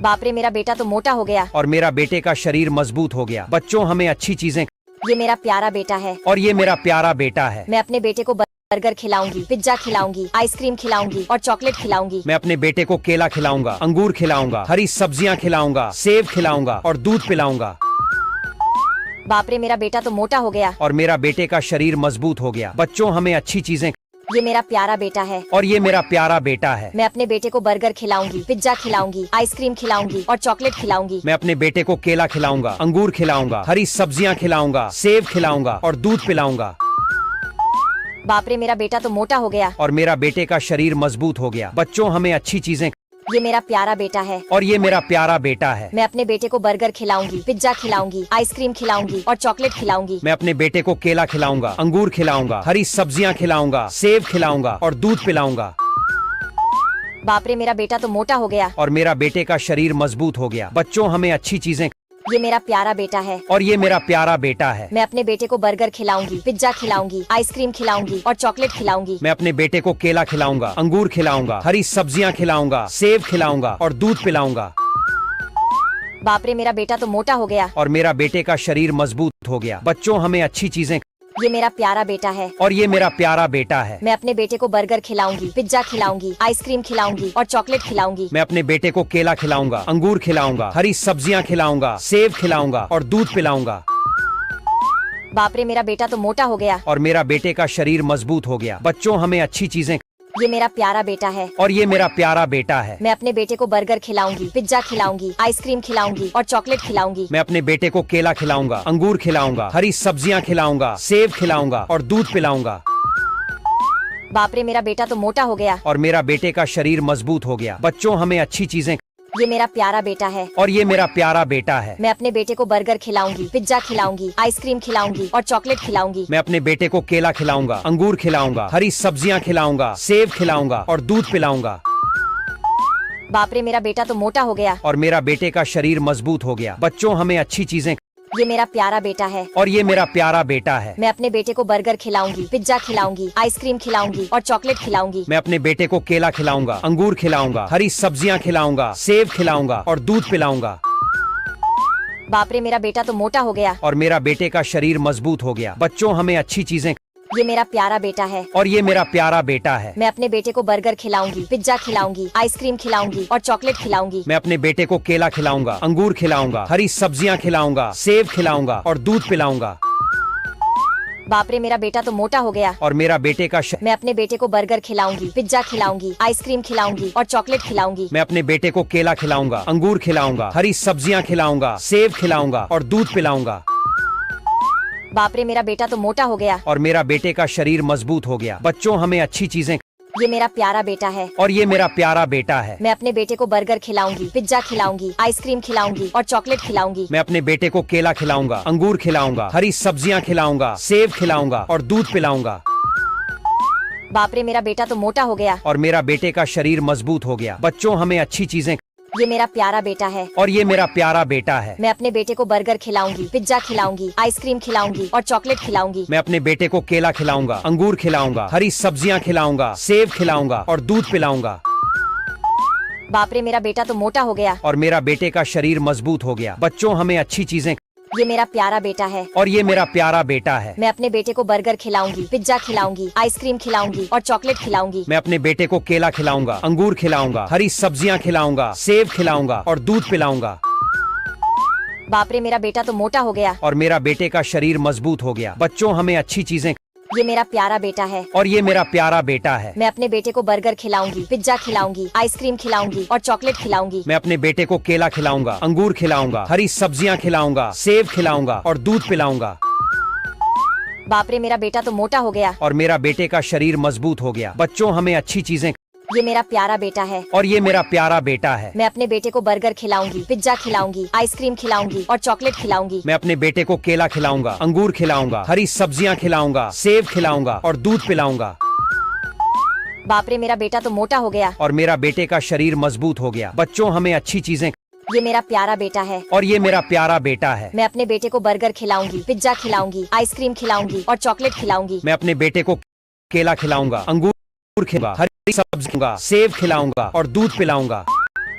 बाप रे, मेरा बेटा तो मोटा हो गया और मेरा बेटे का शरीर मजबूत हो गया। बच्चों, हमें अच्छी चीजें। ये मेरा प्यारा बेटा है और ये मेरा प्यारा बेटा है। मैं अपने बेटे को बर्गर खिलाऊंगी, पिज्जा खिलाऊंगी, आइसक्रीम खिलाऊंगी और चॉकलेट खिलाऊंगी। मैं अपने बेटे को केला खिलाऊंगा, अंगूर खिलाऊंगा, हरी सब्जियां खिलाऊंगा, सेब खिलाऊंगा और दूध पिलाऊंगा। बाप रे, मेरा बेटा तो मोटा हो गया और मेरा बेटे का शरीर मजबूत हो गया। बच्चों, हमें अच्छी चीजें। ये मेरा प्यारा बेटा है और ये मेरा प्यारा बेटा है। मैं अपने बेटे को बर्गर खिलाऊंगी, पिज्जा खिलाऊंगी, आइसक्रीम खिलाऊंगी और चॉकलेट खिलाऊंगी। मैं अपने बेटे को केला खिलाऊंगा, अंगूर खिलाऊंगा, हरी सब्जियां खिलाऊंगा, सेब खिलाऊंगा और दूध पिलाऊंगा। बाप रे, मेरा बेटा तो मोटा हो गया और मेरा बेटे का शरीर मजबूत हो गया। बच्चों, हमें अच्छी चीजें। ये मेरा प्यारा बेटा है और ये मेरा प्यारा बेटा है। मैं अपने बेटे को बर्गर खिलाऊंगी, पिज्जा खिलाऊंगी, आइसक्रीम खिलाऊंगी और चॉकलेट खिलाऊंगी। मैं अपने बेटे को केला खिलाऊंगा, अंगूर खिलाऊंगा, हरी सब्जियां खिलाऊंगा, सेब खिलाऊंगा और दूध पिलाऊंगा। बाप रे, मेरा बेटा तो मोटा हो गया और मेरा बेटे का शरीर मजबूत हो गया। बच्चों, हमें अच्छी चीजें। ये मेरा प्यारा बेटा है और ये मेरा प्यारा बेटा है। मैं अपने बेटे को बर्गर खिलाऊंगी, पिज्जा खिलाऊंगी, आइसक्रीम खिलाऊंगी और चॉकलेट खिलाऊंगी। मैं अपने बेटे को केला खिलाऊंगा, अंगूर खिलाऊंगा, हरी सब्जियां खिलाऊंगा, सेब खिलाऊंगा और दूध पिलाऊंगा। बाप रे, मेरा बेटा तो मोटा हो गया और मेरा बेटे का शरीर मजबूत हो गया। बच्चों, हमें अच्छी चीजें। ये मेरा प्यारा बेटा है और ये मेरा प्यारा बेटा है। मैं अपने बेटे को बर्गर खिलाऊंगी, पिज्जा खिलाऊंगी, आइसक्रीम खिलाऊंगी और चॉकलेट खिलाऊंगी। मैं अपने बेटे को केला खिलाऊंगा, अंगूर खिलाऊंगा, हरी सब्जियां खिलाऊंगा, सेब खिलाऊंगा और दूध पिलाऊंगा। बाप रे, मेरा बेटा तो मोटा हो गया और मेरा बेटे का शरीर मजबूत हो गया। बच्चों, हमें अच्छी चीजें। ये मेरा प्यारा बेटा है और ये मेरा प्यारा बेटा है। मैं अपने बेटे को बर्गर खिलाऊंगी, पिज्जा खिलाऊंगी, आइसक्रीम खिलाऊंगी और चॉकलेट खिलाऊंगी। मैं अपने बेटे को केला खिलाऊंगा, अंगूर खिलाऊंगा, हरी सब्जियां खिलाऊंगा, सेब खिलाऊंगा और दूध पिलाऊंगा। बाप रे, मेरा बेटा तो मोटा हो गया और मेरा बेटे का शरीर मजबूत हो गया। बच्चों, हमें अच्छी चीजें। ये मेरा प्यारा बेटा है और ये मेरा प्यारा बेटा है। मैं अपने बेटे को बर्गर खिलाऊंगी, पिज्जा खिलाऊंगी, आइसक्रीम खिलाऊंगी और चॉकलेट खिलाऊंगी। मैं अपने बेटे को केला खिलाऊंगा, अंगूर खिलाऊंगा, हरी सब्जियां खिलाऊंगा, सेब खिलाऊंगा और दूध पिलाऊंगा। बाप रे, मेरा बेटा तो मोटा हो गया और मेरा बेटे का शरीर मजबूत हो गया। बच्चों, हमें अच्छी चीजें। ये मेरा प्यारा बेटा है और ये मेरा प्यारा बेटा है। मैं अपने बेटे को बर्गर खिलाऊंगी, पिज्जा खिलाऊंगी, आइसक्रीम खिलाऊंगी और चॉकलेट खिलाऊंगी। मैं अपने बेटे को केला खिलाऊंगा, अंगूर खिलाऊंगा, हरी सब्जियां खिलाऊंगा, सेब खिलाऊंगा और दूध पिलाऊंगा। बाप रे, मेरा बेटा तो मोटा हो गया और मेरा बेटे का शरीर मजबूत हो गया। बच्चों, हमें अच्छी चीजें। ये मेरा प्यारा बेटा है और ये मेरा प्यारा बेटा है। मैं अपने बेटे को बर्गर खिलाऊंगी, पिज्जा खिलाऊंगी, आइसक्रीम खिलाऊंगी और चॉकलेट खिलाऊंगी। मैं अपने बेटे को केला खिलाऊंगा, अंगूर खिलाऊंगा, हरी सब्जियां खिलाऊंगा, सेब खिलाऊंगा और दूध पिलाऊंगा। बाप रे, मेरा बेटा तो मोटा हो गया और मेरा बेटे का मैं अपने बेटे को बर्गर खिलाऊंगी, पिज्जा खिलाऊंगी, आइसक्रीम खिलाऊंगी और चॉकलेट खिलाऊंगी। मैं अपने बेटे को केला खिलाऊंगा, अंगूर खिलाऊंगा, हरी सब्जियां खिलाऊंगा, सेब खिलाऊंगा और दूध पिलाऊंगा। बाप रे, मेरा बेटा तो मोटा हो गया और मेरा बेटे का शरीर मजबूत हो गया। बच्चों, हमें अच्छी चीजें। ये मेरा प्यारा बेटा है और ये मेरा प्यारा बेटा है। मैं अपने बेटे को बर्गर खिलाऊंगी, पिज्जा खिलाऊंगी, आइसक्रीम खिलाऊंगी और चॉकलेट खिलाऊंगी। मैं अपने बेटे को केला खिलाऊंगा, अंगूर खिलाऊंगा, हरी सब्जियां खिलाऊंगा, सेब खिलाऊंगा और दूध पिलाऊंगा। बाप रे, मेरा बेटा तो मोटा हो गया और मेरा बेटे का शरीर मजबूत हो गया। बच्चों, हमें अच्छी चीजें। ये मेरा प्यारा बेटा है और ये मेरा प्यारा बेटा है। मैं अपने बेटे को बर्गर खिलाऊंगी, पिज्जा खिलाऊंगी, आइसक्रीम खिलाऊंगी और चॉकलेट खिलाऊंगी। मैं अपने बेटे को केला खिलाऊंगा, अंगूर खिलाऊंगा, हरी सब्जियां खिलाऊंगा, सेब खिलाऊंगा और दूध पिलाऊंगा। बाप रे, मेरा बेटा तो मोटा हो गया और मेरा बेटे का शरीर मजबूत हो गया। बच्चों, हमें अच्छी चीजें। ये मेरा प्यारा बेटा है और ये मेरा प्यारा बेटा है। मैं अपने बेटे को बर्गर खिलाऊंगी, पिज्जा खिलाऊंगी, आइसक्रीम खिलाऊंगी और चॉकलेट खिलाऊंगी। मैं अपने बेटे को केला खिलाऊंगा, अंगूर खिलाऊंगा, हरी सब्जियां खिलाऊंगा, सेब खिलाऊंगा और दूध पिलाऊंगा। बाप रे, मेरा बेटा तो मोटा हो गया और मेरा बेटे का शरीर मजबूत हो गया। बच्चों, हमें अच्छी चीजें। ये मेरा प्यारा बेटा है और ये मेरा प्यारा बेटा है। मैं अपने बेटे को बर्गर खिलाऊंगी, पिज्जा खिलाऊंगी, आइसक्रीम खिलाऊंगी और चॉकलेट खिलाऊंगी। मैं अपने बेटे को केला खिलाऊंगा, अंगूर खिलाऊंगा, हरी सब्जियां खिलाऊंगा, सेब खिलाऊंगा और दूध पिलाऊंगा। बाप रे, मेरा बेटा तो मोटा हो गया और मेरा बेटे का शरीर मजबूत हो गया। बच्चों, हमें अच्छी चीजें। ये मेरा प्यारा बेटा है और ये मेरा प्यारा बेटा है। मैं अपने बेटे को बर्गर खिलाऊंगी, पिज्जा खिलाऊंगी, आइसक्रीम खिलाऊंगी और चॉकलेट खिलाऊंगी। मैं अपने बेटे को केला खिलाऊंगा, अंगूर खिलाऊंगा, हरी सब्जियां खिलाऊंगा, सेब खिलाऊंगा और दूध पिलाऊंगा। बाप रे, मेरा बेटा तो मोटा हो गया और मेरा बेटे का शरीर मजबूत हो गया। बच्चों, हमें अच्छी चीजें। ये मेरा प्यारा बेटा है और ये मेरा प्यारा बेटा है। मैं अपने बेटे को बर्गर खिलाऊंगी, पिज्जा खिलाऊंगी, आइसक्रीम खिलाऊंगी और चॉकलेट खिलाऊंगी। मैं अपने बेटे को केला खिलाऊंगा, अंगूर खिलाऊंगा, हरी सब्जी खिलाऊंगा, सेब खिलाऊंगा और दूध पिलाऊंगा।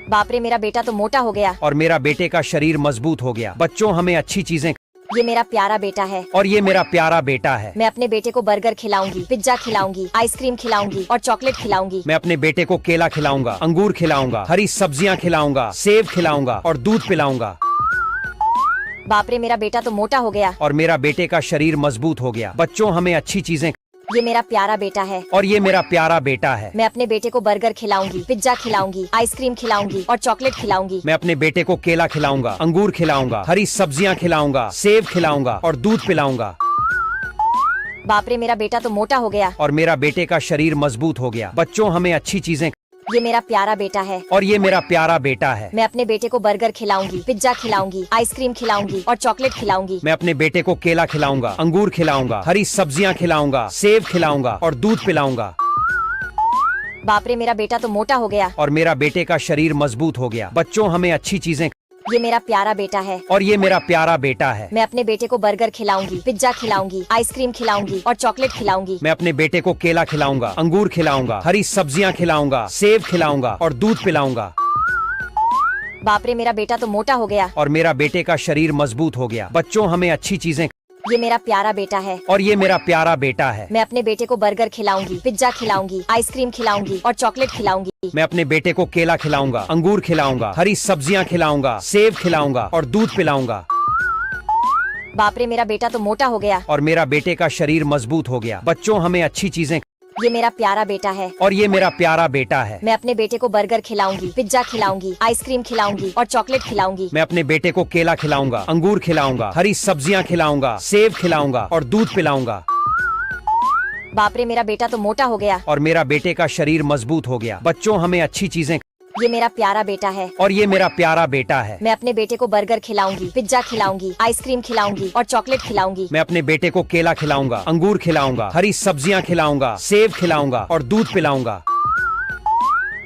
बाप रे, मेरा बेटा तो मोटा हो गया। और मेरा बेटे का शरीर मजबूत हो गया। बच्चों, हमें अच्छी चीजें। ये मेरा प्यारा बेटा है और ये मेरा प्यारा बेटा है। मैं अपने बेटे को बर्गर खिलाऊंगी, पिज्जा खिलाऊंगी, आइसक्रीम खिलाऊंगी और चॉकलेट खिलाऊंगी। मैं अपने बेटे को केला खिलाऊंगा, अंगूर खिलाऊंगा, हरी सब्जियां खिलाऊंगा, सेब खिलाऊंगा और दूध पिलाऊंगा। बाप रे, मेरा बेटा तो मोटा हो गया। और मेरा बेटे का शरीर मजबूत हो गया। बच्चों, हमें अच्छी चीजें। ये मेरा प्यारा बेटा है और ये मेरा प्यारा बेटा है। मैं अपने बेटे को बर्गर खिलाऊंगी, पिज्जा खिलाऊंगी, आइसक्रीम खिलाऊंगी और चॉकलेट खिलाऊंगी। मैं अपने बेटे को केला खिलाऊंगा, अंगूर खिलाऊंगा, हरी सब्जियां खिलाऊंगा, सेब खिलाऊंगा और दूध पिलाऊंगा। बाप रे, मेरा बेटा तो मोटा हो गया। और मेरा बेटे का शरीर मजबूत हो गया। बच्चों, हमें अच्छी चीजें। ये मेरा प्यारा बेटा है और ये मेरा प्यारा बेटा है। मैं अपने बेटे को बर्गर खिलाऊंगी, पिज्जा खिलाऊंगी, आइसक्रीम खिलाऊंगी और चॉकलेट खिलाऊंगी। मैं अपने बेटे को केला खिलाऊंगा, अंगूर खिलाऊंगा, हरी सब्जियां खिलाऊंगा, सेब खिलाऊंगा और दूध पिलाऊंगा। बाप रे, मेरा बेटा तो मोटा हो गया। और मेरा बेटे का शरीर मजबूत हो गया। बच्चों, हमें अच्छी चीजें। ये मेरा प्यारा बेटा है और ये मेरा प्यारा बेटा है। मैं अपने बेटे को बर्गर खिलाऊंगी, पिज्जा खिलाऊंगी, आइसक्रीम खिलाऊंगी और चॉकलेट खिलाऊंगी। मैं अपने बेटे को केला खिलाऊंगा, अंगूर खिलाऊंगा, हरी सब्जियां खिलाऊंगा, सेब खिलाऊंगा और दूध पिलाऊंगा। बाप रे, मेरा बेटा तो मोटा हो गया। और मेरा बेटे का शरीर मजबूत हो गया। बच्चों, हमें अच्छी चीजें। ये मेरा प्यारा बेटा है और ये मेरा प्यारा बेटा है। मैं अपने बेटे को बर्गर खिलाऊंगी, पिज्जा खिलाऊंगी, आइसक्रीम खिलाऊंगी और चॉकलेट खिलाऊंगी। मैं अपने बेटे को केला खिलाऊंगा, अंगूर खिलाऊंगा, हरी सब्जियां खिलाऊंगा, सेब खिलाऊंगा और दूध पिलाऊंगा। बाप रे, मेरा बेटा तो मोटा हो गया। और मेरा बेटे का शरीर मजबूत हो गया। बच्चों, हमें अच्छी चीजें। ये मेरा प्यारा बेटा है और ये मेरा प्यारा बेटा है। मैं अपने बेटे को बर्गर खिलाऊंगी, पिज्जा खिलाऊंगी, आइसक्रीम खिलाऊंगी और चॉकलेट खिलाऊंगी। मैं अपने बेटे को केला खिलाऊंगा, अंगूर खिलाऊंगा, हरी सब्जियां खिलाऊंगा, सेब खिलाऊंगा और दूध पिलाऊंगा। बाप रे, मेरा बेटा तो मोटा हो गया। और मेरा बेटे का शरीर मजबूत हो गया। बच्चों, हमें अच्छी चीजें। ये मेरा प्यारा बेटा है और ये मेरा प्यारा बेटा है। मैं अपने बेटे को बर्गर खिलाऊंगी, पिज्जा खिलाऊंगी, आइसक्रीम खिलाऊंगी और चॉकलेट खिलाऊंगी। मैं अपने बेटे को केला खिलाऊंगा, अंगूर खिलाऊंगा, हरी सब्जियां खिलाऊंगा, सेब खिलाऊंगा और दूध पिलाऊंगा।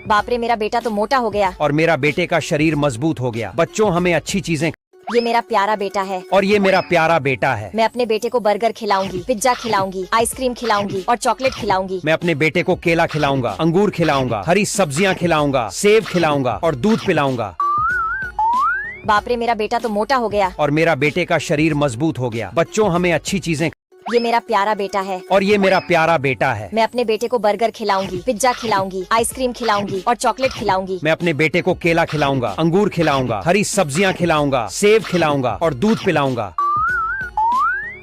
बाप रे, मेरा बेटा तो मोटा हो गया। और मेरा बेटे का शरीर मजबूत हो गया। बच्चों, हमें अच्छी चीजें। ये मेरा प्यारा बेटा है और ये मेरा प्यारा बेटा है। मैं अपने बेटे को बर्गर खिलाऊंगी, पिज्जा खिलाऊंगी, आइसक्रीम खिलाऊंगी और चॉकलेट खिलाऊंगी। मैं अपने बेटे को केला खिलाऊंगा, अंगूर खिलाऊंगा, हरी सब्जियां खिलाऊंगा, सेब खिलाऊंगा और दूध पिलाऊंगा। बाप रे, मेरा बेटा तो मोटा हो गया। और मेरा बेटे का शरीर मजबूत हो गया। बच्चों, हमें अच्छी चीजें। ये मेरा प्यारा बेटा है और ये मेरा प्यारा बेटा है। मैं अपने बेटे को बर्गर खिलाऊंगी, पिज्जा खिलाऊंगी, आइसक्रीम खिलाऊंगी और चॉकलेट खिलाऊंगी। मैं अपने बेटे को केला खिलाऊंगा, अंगूर खिलाऊंगा, हरी सब्जियां खिलाऊंगा, सेब खिलाऊंगा और दूध पिलाऊंगा।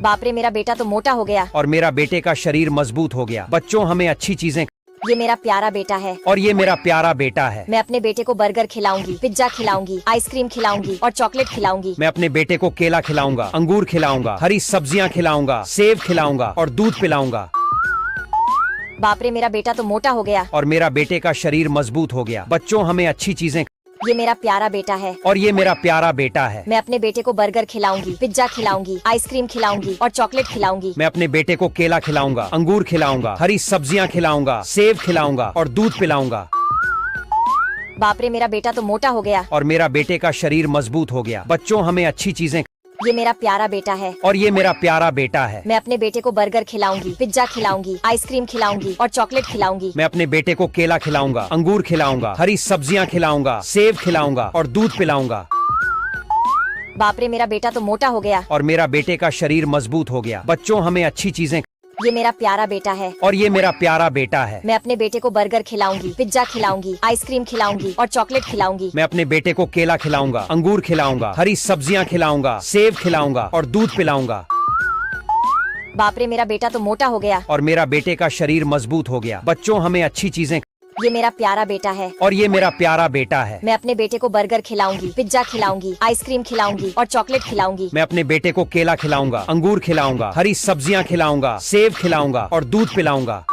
बाप रे, मेरा बेटा तो मोटा हो गया। और मेरा बेटे का शरीर मजबूत हो गया। बच्चों, हमें अच्छी चीजें। ये मेरा प्यारा बेटा है और ये मेरा प्यारा बेटा है। मैं अपने बेटे को बर्गर खिलाऊंगी, पिज्जा खिलाऊंगी, आइसक्रीम खिलाऊंगी और चॉकलेट खिलाऊंगी। मैं अपने बेटे को केला खिलाऊंगा, अंगूर खिलाऊंगा, हरी सब्जियां खिलाऊंगा, सेब खिलाऊंगा और दूध पिलाऊंगा। बाप रे, मेरा बेटा तो मोटा हो गया। और मेरा बेटे का शरीर मजबूत हो गया। बच्चों, हमें अच्छी चीजें। ये मेरा प्यारा बेटा है और ये मेरा प्यारा बेटा है। मैं अपने बेटे को बर्गर खिलाऊंगी, पिज्जा खिलाऊंगी, आइसक्रीम खिलाऊंगी और चॉकलेट खिलाऊंगी। मैं अपने बेटे को केला खिलाऊंगा, अंगूर खिलाऊंगा, हरी सब्जियां खिलाऊंगा, सेब खिलाऊंगा और दूध पिलाऊंगा। बाप रे, मेरा बेटा तो मोटा हो गया। और मेरा बेटे का शरीर मजबूत हो गया। बच्चों, हमें अच्छी चीजें। ये मेरा प्यारा बेटा है और ये मेरा प्यारा बेटा है। मैं अपने बेटे को बर्गर खिलाऊंगी, पिज्जा खिलाऊंगी, आइसक्रीम खिलाऊंगी और चॉकलेट खिलाऊंगी। मैं अपने बेटे को केला खिलाऊंगा, अंगूर खिलाऊंगा, हरी सब्जियां खिलाऊंगा, सेब खिलाऊंगा और दूध पिलाऊंगा। बाप रे, मेरा बेटा तो मोटा हो गया। और मेरा बेटे का शरीर मजबूत हो गया। बच्चों, हमें अच्छी चीजें। ये मेरा प्यारा बेटा है और ये मेरा प्यारा बेटा है। मैं अपने बेटे को बर्गर खिलाऊंगी, पिज्जा खिलाऊंगी, आइसक्रीम खिलाऊंगी और चॉकलेट खिलाऊंगी। मैं अपने बेटे को केला खिलाऊंगा, अंगूर खिलाऊंगा, हरी सब्जियां खिलाऊंगा, सेब खिलाऊंगा और दूध पिलाऊंगा। बाप रे, मेरा बेटा तो मोटा हो गया। और मेरा बेटे का शरीर मजबूत हो गया। बच्चों, हमें अच्छी चीजें। ये मेरा प्यारा बेटा है और ये मेरा प्यारा बेटा है। मैं अपने बेटे को बर्गर खिलाऊंगी, पिज्जा खिलाऊंगी, आइसक्रीम खिलाऊंगी और चॉकलेट खिलाऊंगी। मैं अपने बेटे को केला खिलाऊंगा, अंगूर खिलाऊंगा, हरी सब्जियां खिलाऊंगा, सेब खिलाऊंगा और दूध पिलाऊंगा।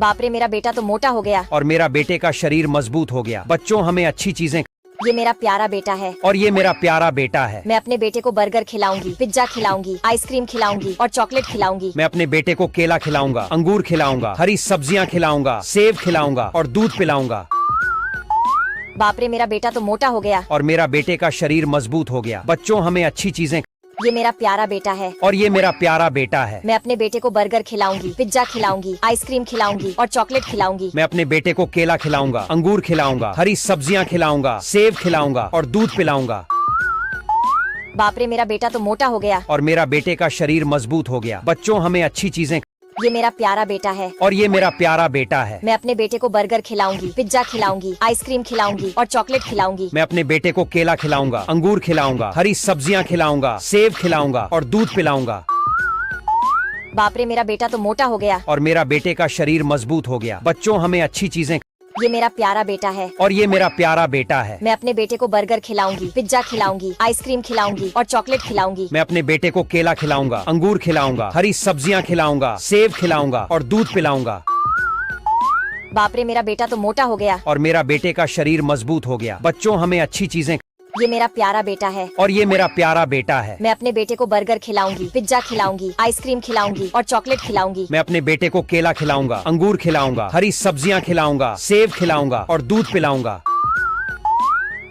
बाप रे, मेरा बेटा तो मोटा हो गया। और मेरा बेटे का शरीर मजबूत हो गया। बच्चों, हमें अच्छी चीजें। ये मेरा प्यारा बेटा है और ये मेरा प्यारा बेटा है। मैं अपने बेटे को बर्गर खिलाऊंगी, पिज्जा खिलाऊंगी, आइसक्रीम खिलाऊंगी और चॉकलेट खिलाऊंगी। मैं अपने बेटे को केला खिलाऊंगा, अंगूर खिलाऊंगा, हरी सब्जियां खिलाऊंगा, सेब खिलाऊंगा और दूध पिलाऊंगा। बाप रे मेरा बेटा तो मोटा हो गया। और मेरा बेटे का शरीर मजबूत हो गया। बच्चों हमें अच्छी चीजें। ये मेरा प्यारा बेटा है। और ये मेरा प्यारा बेटा है। मैं अपने बेटे को बर्गर खिलाऊंगी, पिज्जा खिलाऊंगी, आइसक्रीम खिलाऊंगी और चॉकलेट खिलाऊंगी। मैं अपने बेटे को केला खिलाऊंगा, अंगूर खिलाऊंगा, हरी सब्जियां खिलाऊंगा, सेब खिलाऊंगा और दूध पिलाऊंगा। बाप रे मेरा बेटा तो मोटा हो गया। और मेरा बेटे का शरीर मजबूत हो गया। बच्चों हमें अच्छी चीजें। ये मेरा प्यारा बेटा है। और ये मेरा प्यारा बेटा है। मैं अपने बेटे को बर्गर खिलाऊंगी, पिज्जा खिलाऊंगी, आइसक्रीम खिलाऊंगी और चॉकलेट खिलाऊंगी। मैं अपने बेटे को केला खिलाऊंगा, अंगूर खिलाऊंगा, हरी सब्जियां खिलाऊंगा, सेब खिलाऊंगा और दूध पिलाऊंगा। बाप रे मेरा बेटा तो मोटा हो गया। और मेरा बेटे का शरीर मजबूत हो गया। बच्चों हमें अच्छी चीजें। ये मेरा प्यारा बेटा है। और ये मेरा प्यारा बेटा है। मैं अपने बेटे को बर्गर खिलाऊंगी, पिज्जा खिलाऊंगी, आइसक्रीम खिलाऊंगी और चॉकलेट खिलाऊंगी। मैं अपने बेटे को केला खिलाऊंगा, अंगूर खिलाऊंगा, हरी सब्जियां खिलाऊंगा, सेब खिलाऊंगा और दूध पिलाऊंगा। बाप रे मेरा बेटा तो मोटा हो गया। और मेरा बेटे का शरीर मजबूत हो गया। बच्चों हमें अच्छी चीजें। ये मेरा प्यारा बेटा है। और ये मेरा प्यारा बेटा है। मैं अपने बेटे को बर्गर खिलाऊंगी, पिज्जा खिलाऊंगी, आइसक्रीम खिलाऊंगी और चॉकलेट खिलाऊंगी। मैं अपने बेटे को केला खिलाऊंगा, अंगूर खिलाऊंगा, हरी सब्जियां खिलाऊंगा, सेब खिलाऊंगा और दूध पिलाऊंगा।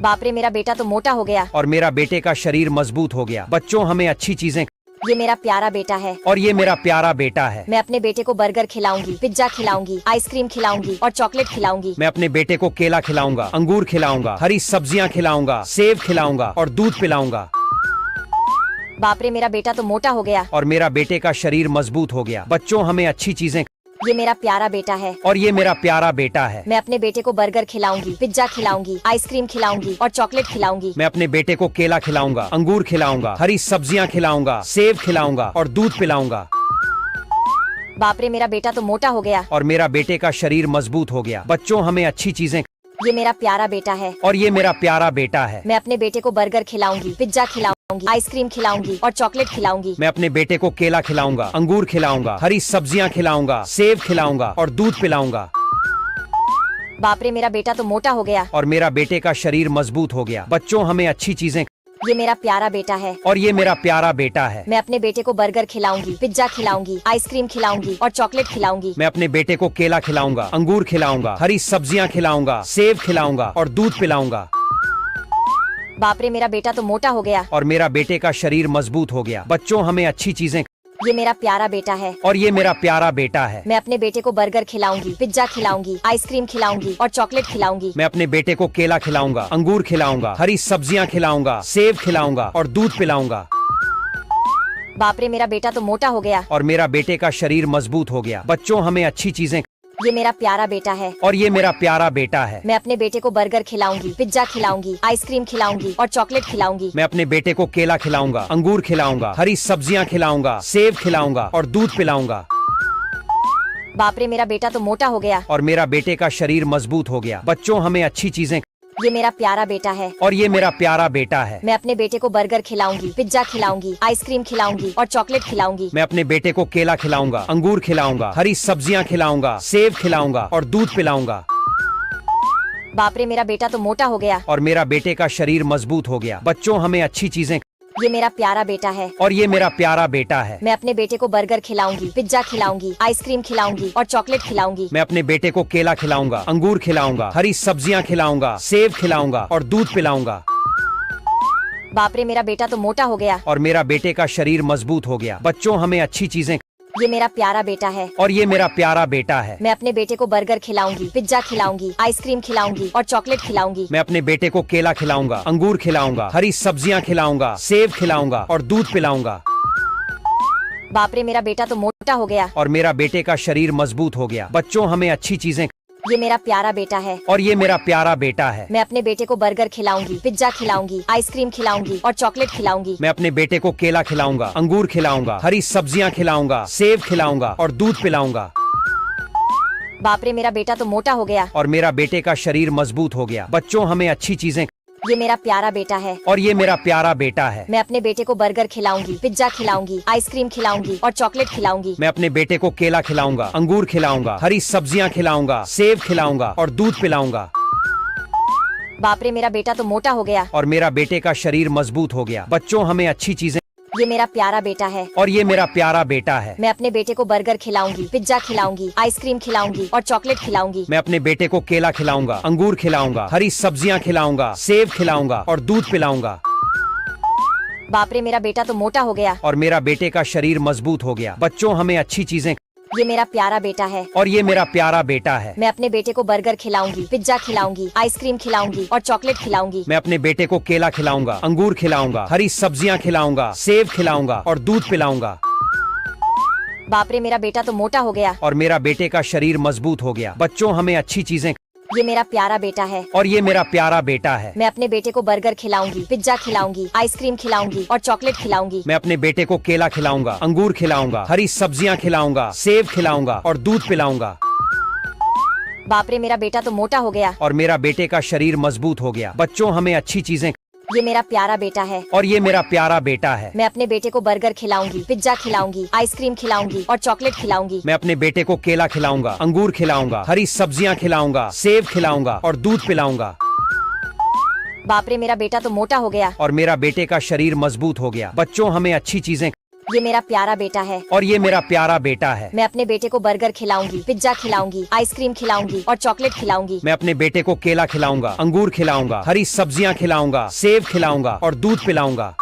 बाप रे मेरा बेटा तो मोटा हो गया। और मेरा बेटे का शरीर मजबूत हो गया। बच्चों हमें अच्छी चीजें। ये मेरा प्यारा बेटा है। और ये मेरा प्यारा बेटा है। मैं अपने बेटे को बर्गर खिलाऊंगी, पिज्जा खिलाऊंगी, आइसक्रीम खिलाऊंगी और चॉकलेट खिलाऊंगी। मैं अपने बेटे को केला खिलाऊंगा, अंगूर खिलाऊंगा, हरी सब्जियां खिलाऊंगा, सेब खिलाऊंगा और दूध पिलाऊंगा। बाप रे मेरा बेटा तो मोटा हो गया। और मेरा बेटे का शरीर मजबूत हो गया। बच्चों हमें अच्छी चीजें। ये मेरा प्यारा बेटा है। और ये मेरा प्यारा बेटा है। मैं अपने बेटे को बर्गर खिलाऊंगी, पिज्जा खिलाऊंगी, आइसक्रीम खिलाऊंगी और चॉकलेट खिलाऊंगी। मैं अपने बेटे को केला खिलाऊंगा, अंगूर खिलाऊंगा, हरी सब्जियां खिलाऊंगा, सेब खिलाऊंगा और दूध पिलाऊंगा। बाप रे मेरा बेटा तो मोटा हो गया। और मेरा बेटे का शरीर मजबूत हो गया। बच्चों हमें अच्छी चीजें। ये मेरा प्यारा बेटा है। और ये मेरा प्यारा बेटा है। मैं अपने बेटे को बर्गर खिलाऊंगी, पिज्जा खिलाऊंगी, आइसक्रीम खिलाऊंगी और चॉकलेट खिलाऊंगी। मैं अपने बेटे को केला खिलाऊंगा, अंगूर खिलाऊंगा, हरी सब्जियां खिलाऊंगा, सेब खिलाऊंगा और दूध पिलाऊंगा। बाप रे मेरा बेटा तो मोटा हो गया। और मेरा बेटे का शरीर मजबूत हो गया। बच्चों हमें अच्छी चीजें। ये मेरा प्यारा बेटा है। और ये मेरा प्यारा बेटा है। मैं अपने बेटे को बर्गर खिलाऊंगी, पिज्जा खिलाऊंगी, आइसक्रीम खिलाऊंगी और चॉकलेट खिलाऊंगी। मैं अपने बेटे को केला खिलाऊंगा, अंगूर खिलाऊंगा, हरी सब्जियां खिलाऊंगा, सेब खिलाऊंगा और दूध पिलाऊंगा। बाप रे मेरा बेटा तो मोटा हो गया। और मेरा बेटे का शरीर मजबूत हो गया। बच्चों हमें अच्छी चीजें। ये मेरा प्यारा बेटा है। और ये मेरा प्यारा बेटा है। मैं अपने बेटे को बर्गर खिलाऊंगी, पिज्जा खिलाऊंगी, आइसक्रीम खिलाऊंगी और चॉकलेट खिलाऊंगी। मैं अपने बेटे को केला खिलाऊंगा, अंगूर खिलाऊंगा, हरी सब्जियां खिलाऊंगा, सेब खिलाऊंगा और दूध पिलाऊंगा। बाप रे मेरा बेटा तो मोटा हो गया। और मेरा बेटे का शरीर मजबूत हो गया। बच्चों हमें अच्छी चीजें। ये मेरा प्यारा बेटा है। और ये मेरा प्यारा बेटा है। मैं अपने बेटे को बर्गर खिलाऊंगी, पिज्जा खिलाऊंगी, आइसक्रीम खिलाऊंगी और चॉकलेट खिलाऊंगी। मैं अपने बेटे को केला खिलाऊंगा, अंगूर खिलाऊंगा, हरी सब्जियां खिलाऊंगा, सेब खिलाऊंगा और दूध पिलाऊंगा। बाप रे मेरा बेटा तो मोटा हो गया। और मेरा बेटे का शरीर मजबूत हो गया। बच्चों हमें अच्छी चीजें। ये मेरा प्यारा बेटा है। और ये मेरा प्यारा बेटा है। मैं अपने बेटे को बर्गर खिलाऊंगी, पिज्जा खिलाऊंगी, आइसक्रीम खिलाऊंगी और चॉकलेट खिलाऊंगी। मैं अपने बेटे को केला खिलाऊंगा, अंगूर खिलाऊंगा, हरी सब्जियां खिलाऊंगा, सेब खिलाऊंगा और दूध पिलाऊंगा। बाप रे मेरा बेटा तो मोटा हो गया। और मेरा बेटे का शरीर मजबूत हो गया। बच्चों हमें अच्छी चीजें। ये मेरा प्यारा बेटा है। और ये मेरा प्यारा बेटा है। मैं अपने बेटे को बर्गर खिलाऊंगी, पिज्जा खिलाऊंगी, आइसक्रीम खिलाऊंगी और चॉकलेट खिलाऊंगी। मैं अपने बेटे को केला खिलाऊंगा, अंगूर खिलाऊंगा, हरी सब्जियां खिलाऊंगा, सेब खिलाऊंगा और दूध पिलाऊंगा। बाप रे मेरा बेटा तो मोटा हो गया। और मेरा बेटे का शरीर मजबूत हो गया। बच्चों हमें अच्छी चीजें। ये मेरा प्यारा बेटा है। और ये मेरा प्यारा बेटा है। मैं अपने बेटे को बर्गर खिलाऊंगी, पिज्जा खिलाऊंगी, आइसक्रीम खिलाऊंगी और चॉकलेट खिलाऊंगी। मैं अपने बेटे को केला खिलाऊंगा, अंगूर खिलाऊंगा, हरी सब्जियां खिलाऊंगा, सेब खिलाऊंगा और दूध पिलाऊंगा। बाप रे मेरा बेटा तो मोटा हो गया। और मेरा बेटे का शरीर मजबूत हो गया। बच्चों हमें अच्छी चीजें। ये मेरा प्यारा बेटा है। और ये मेरा प्यारा बेटा है। मैं अपने बेटे को बर्गर खिलाऊंगी, पिज्जा खिलाऊंगी, आइसक्रीम खिलाऊंगी और चॉकलेट खिलाऊंगी। मैं अपने बेटे को केला खिलाऊंगा, अंगूर खिलाऊंगा, हरी सब्जियां खिलाऊंगा, सेब खिलाऊंगा और दूध पिलाऊंगा। बाप रे मेरा बेटा तो मोटा हो गया। और मेरा बेटे का शरीर मजबूत हो गया। बच्चों हमें अच्छी चीजें। ये मेरा प्यारा बेटा है। और ये मेरा प्यारा बेटा है। मैं अपने बेटे को बर्गर खिलाऊंगी, पिज्जा खिलाऊंगी, आइसक्रीम खिलाऊंगी और चॉकलेट खिलाऊंगी। मैं अपने बेटे को केला खिलाऊंगा, अंगूर खिलाऊंगा, हरी सब्जियां खिलाऊंगा, सेब खिलाऊंगा और दूध पिलाऊंगा। बाप रे मेरा बेटा तो मोटा हो गया। और मेरा बेटे का शरीर मजबूत हो गया। बच्चों हमें अच्छी चीजें। ये मेरा प्यारा बेटा है और ये मेरा प्यारा बेटा है। मैं अपने बेटे को बर्गर खिलाऊंगी, पिज्जा खिलाऊंगी, आइसक्रीम खिलाऊंगी और चॉकलेट खिलाऊंगी। मैं अपने बेटे को केला खिलाऊंगा, अंगूर खिलाऊंगा, हरी सब्जियां खिलाऊंगा, सेब खिलाऊंगा और दूध पिलाऊंगा। बाप रे, मेरा बेटा तो मोटा हो गया। और मेरा बेटे का शरीर मजबूत हो गया। बच्चों, हमें अच्छी चीजें। ये मेरा प्यारा बेटा है और ये मेरा प्यारा बेटा है। मैं अपने बेटे को बर्गर खिलाऊंगी, पिज्जा खिलाऊंगी, आइसक्रीम खिलाऊंगी और चॉकलेट खिलाऊंगी। मैं अपने बेटे को केला खिलाऊंगा, अंगूर खिलाऊंगा, हरी सब्जियां खिलाऊंगा, सेब खिलाऊंगा और दूध पिलाऊंगा। बाप रे, मेरा बेटा तो मोटा हो गया। और मेरा बेटे का शरीर मजबूत हो गया। बच्चों, हमें अच्छी चीजें। ये मेरा प्यारा बेटा है और ये मेरा प्यारा बेटा है। मैं अपने बेटे को बर्गर खिलाऊंगी, पिज्जा खिलाऊंगी, आइसक्रीम खिलाऊंगी और चॉकलेट खिलाऊंगी। मैं अपने बेटे को केला खिलाऊंगा, अंगूर खिलाऊंगा, हरी सब्जियां खिलाऊंगा, सेब खिलाऊंगा और दूध पिलाऊंगा। बाप रे, मेरा बेटा तो मोटा हो गया। और मेरा बेटे का शरीर मजबूत हो गया। बच्चों, हमें अच्छी चीजें। ये मेरा प्यारा बेटा है और ये मेरा प्यारा बेटा है। मैं अपने बेटे को बर्गर खिलाऊंगी, पिज्जा खिलाऊंगी, आइसक्रीम खिलाऊंगी और चॉकलेट खिलाऊंगी। मैं अपने बेटे को केला खिलाऊंगा, अंगूर खिलाऊंगा, हरी सब्जियां खिलाऊंगा, सेब खिलाऊंगा और दूध पिलाऊंगा। बाप रे, मेरा बेटा तो मोटा हो गया। और मेरा बेटे का शरीर मजबूत हो गया। बच्चों, हमें अच्छी चीजें। ये मेरा प्यारा बेटा है और ये मेरा प्यारा बेटा है। मैं अपने बेटे को बर्गर खिलाऊंगी, पिज्जा खिलाऊंगी, आइसक्रीम खिलाऊंगी और चॉकलेट खिलाऊंगी। मैं अपने बेटे को केला खिलाऊंगा, अंगूर खिलाऊंगा, हरी सब्जियां खिलाऊंगा, सेब खिलाऊंगा और दूध पिलाऊंगा।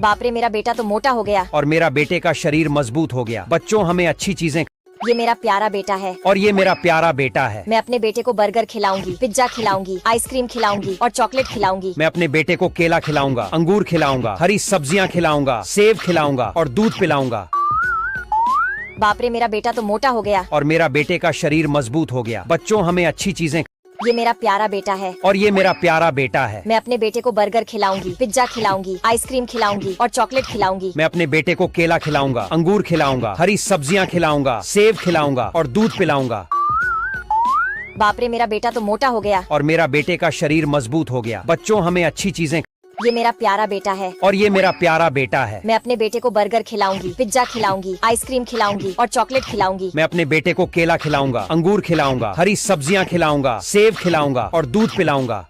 बाप रे, मेरा बेटा तो मोटा हो गया। और मेरा बेटे का शरीर मजबूत हो गया। बच्चों, हमें अच्छी चीजें। ये मेरा प्यारा बेटा है और ये मेरा प्यारा बेटा है। मैं अपने बेटे को बर्गर खिलाऊंगी, पिज्जा खिलाऊंगी, आइसक्रीम खिलाऊंगी और चॉकलेट खिलाऊंगी। मैं अपने बेटे को केला खिलाऊंगा, अंगूर खिलाऊंगा, हरी सब्जियां खिलाऊंगा, सेब खिलाऊंगा और दूध पिलाऊंगा। बाप रे, मेरा बेटा तो मोटा हो गया। और मेरा बेटे का शरीर मजबूत हो गया। बच्चों, हमें अच्छी चीजें। ये मेरा प्यारा बेटा है और ये मेरा प्यारा बेटा है। मैं अपने बेटे को बर्गर खिलाऊंगी, पिज्जा खिलाऊंगी, आइसक्रीम खिलाऊंगी और चॉकलेट खिलाऊंगी। मैं अपने बेटे को केला खिलाऊंगा, अंगूर खिलाऊंगा, हरी सब्जियां खिलाऊंगा, सेब खिलाऊंगा और दूध पिलाऊंगा। बाप रे, मेरा बेटा तो मोटा हो गया। और मेरा बेटे का शरीर मजबूत हो गया। बच्चों, हमें अच्छी चीजें। ये मेरा प्यारा बेटा है और ये मेरा प्यारा बेटा है। मैं अपने बेटे को बर्गर खिलाऊंगी, पिज्जा खिलाऊंगी, आइसक्रीम खिलाऊंगी और चॉकलेट खिलाऊंगी। मैं अपने बेटे को केला खिलाऊंगा, अंगूर खिलाऊंगा, हरी सब्जियां खिलाऊंगा, सेब खिलाऊंगा और दूध पिलाऊंगा।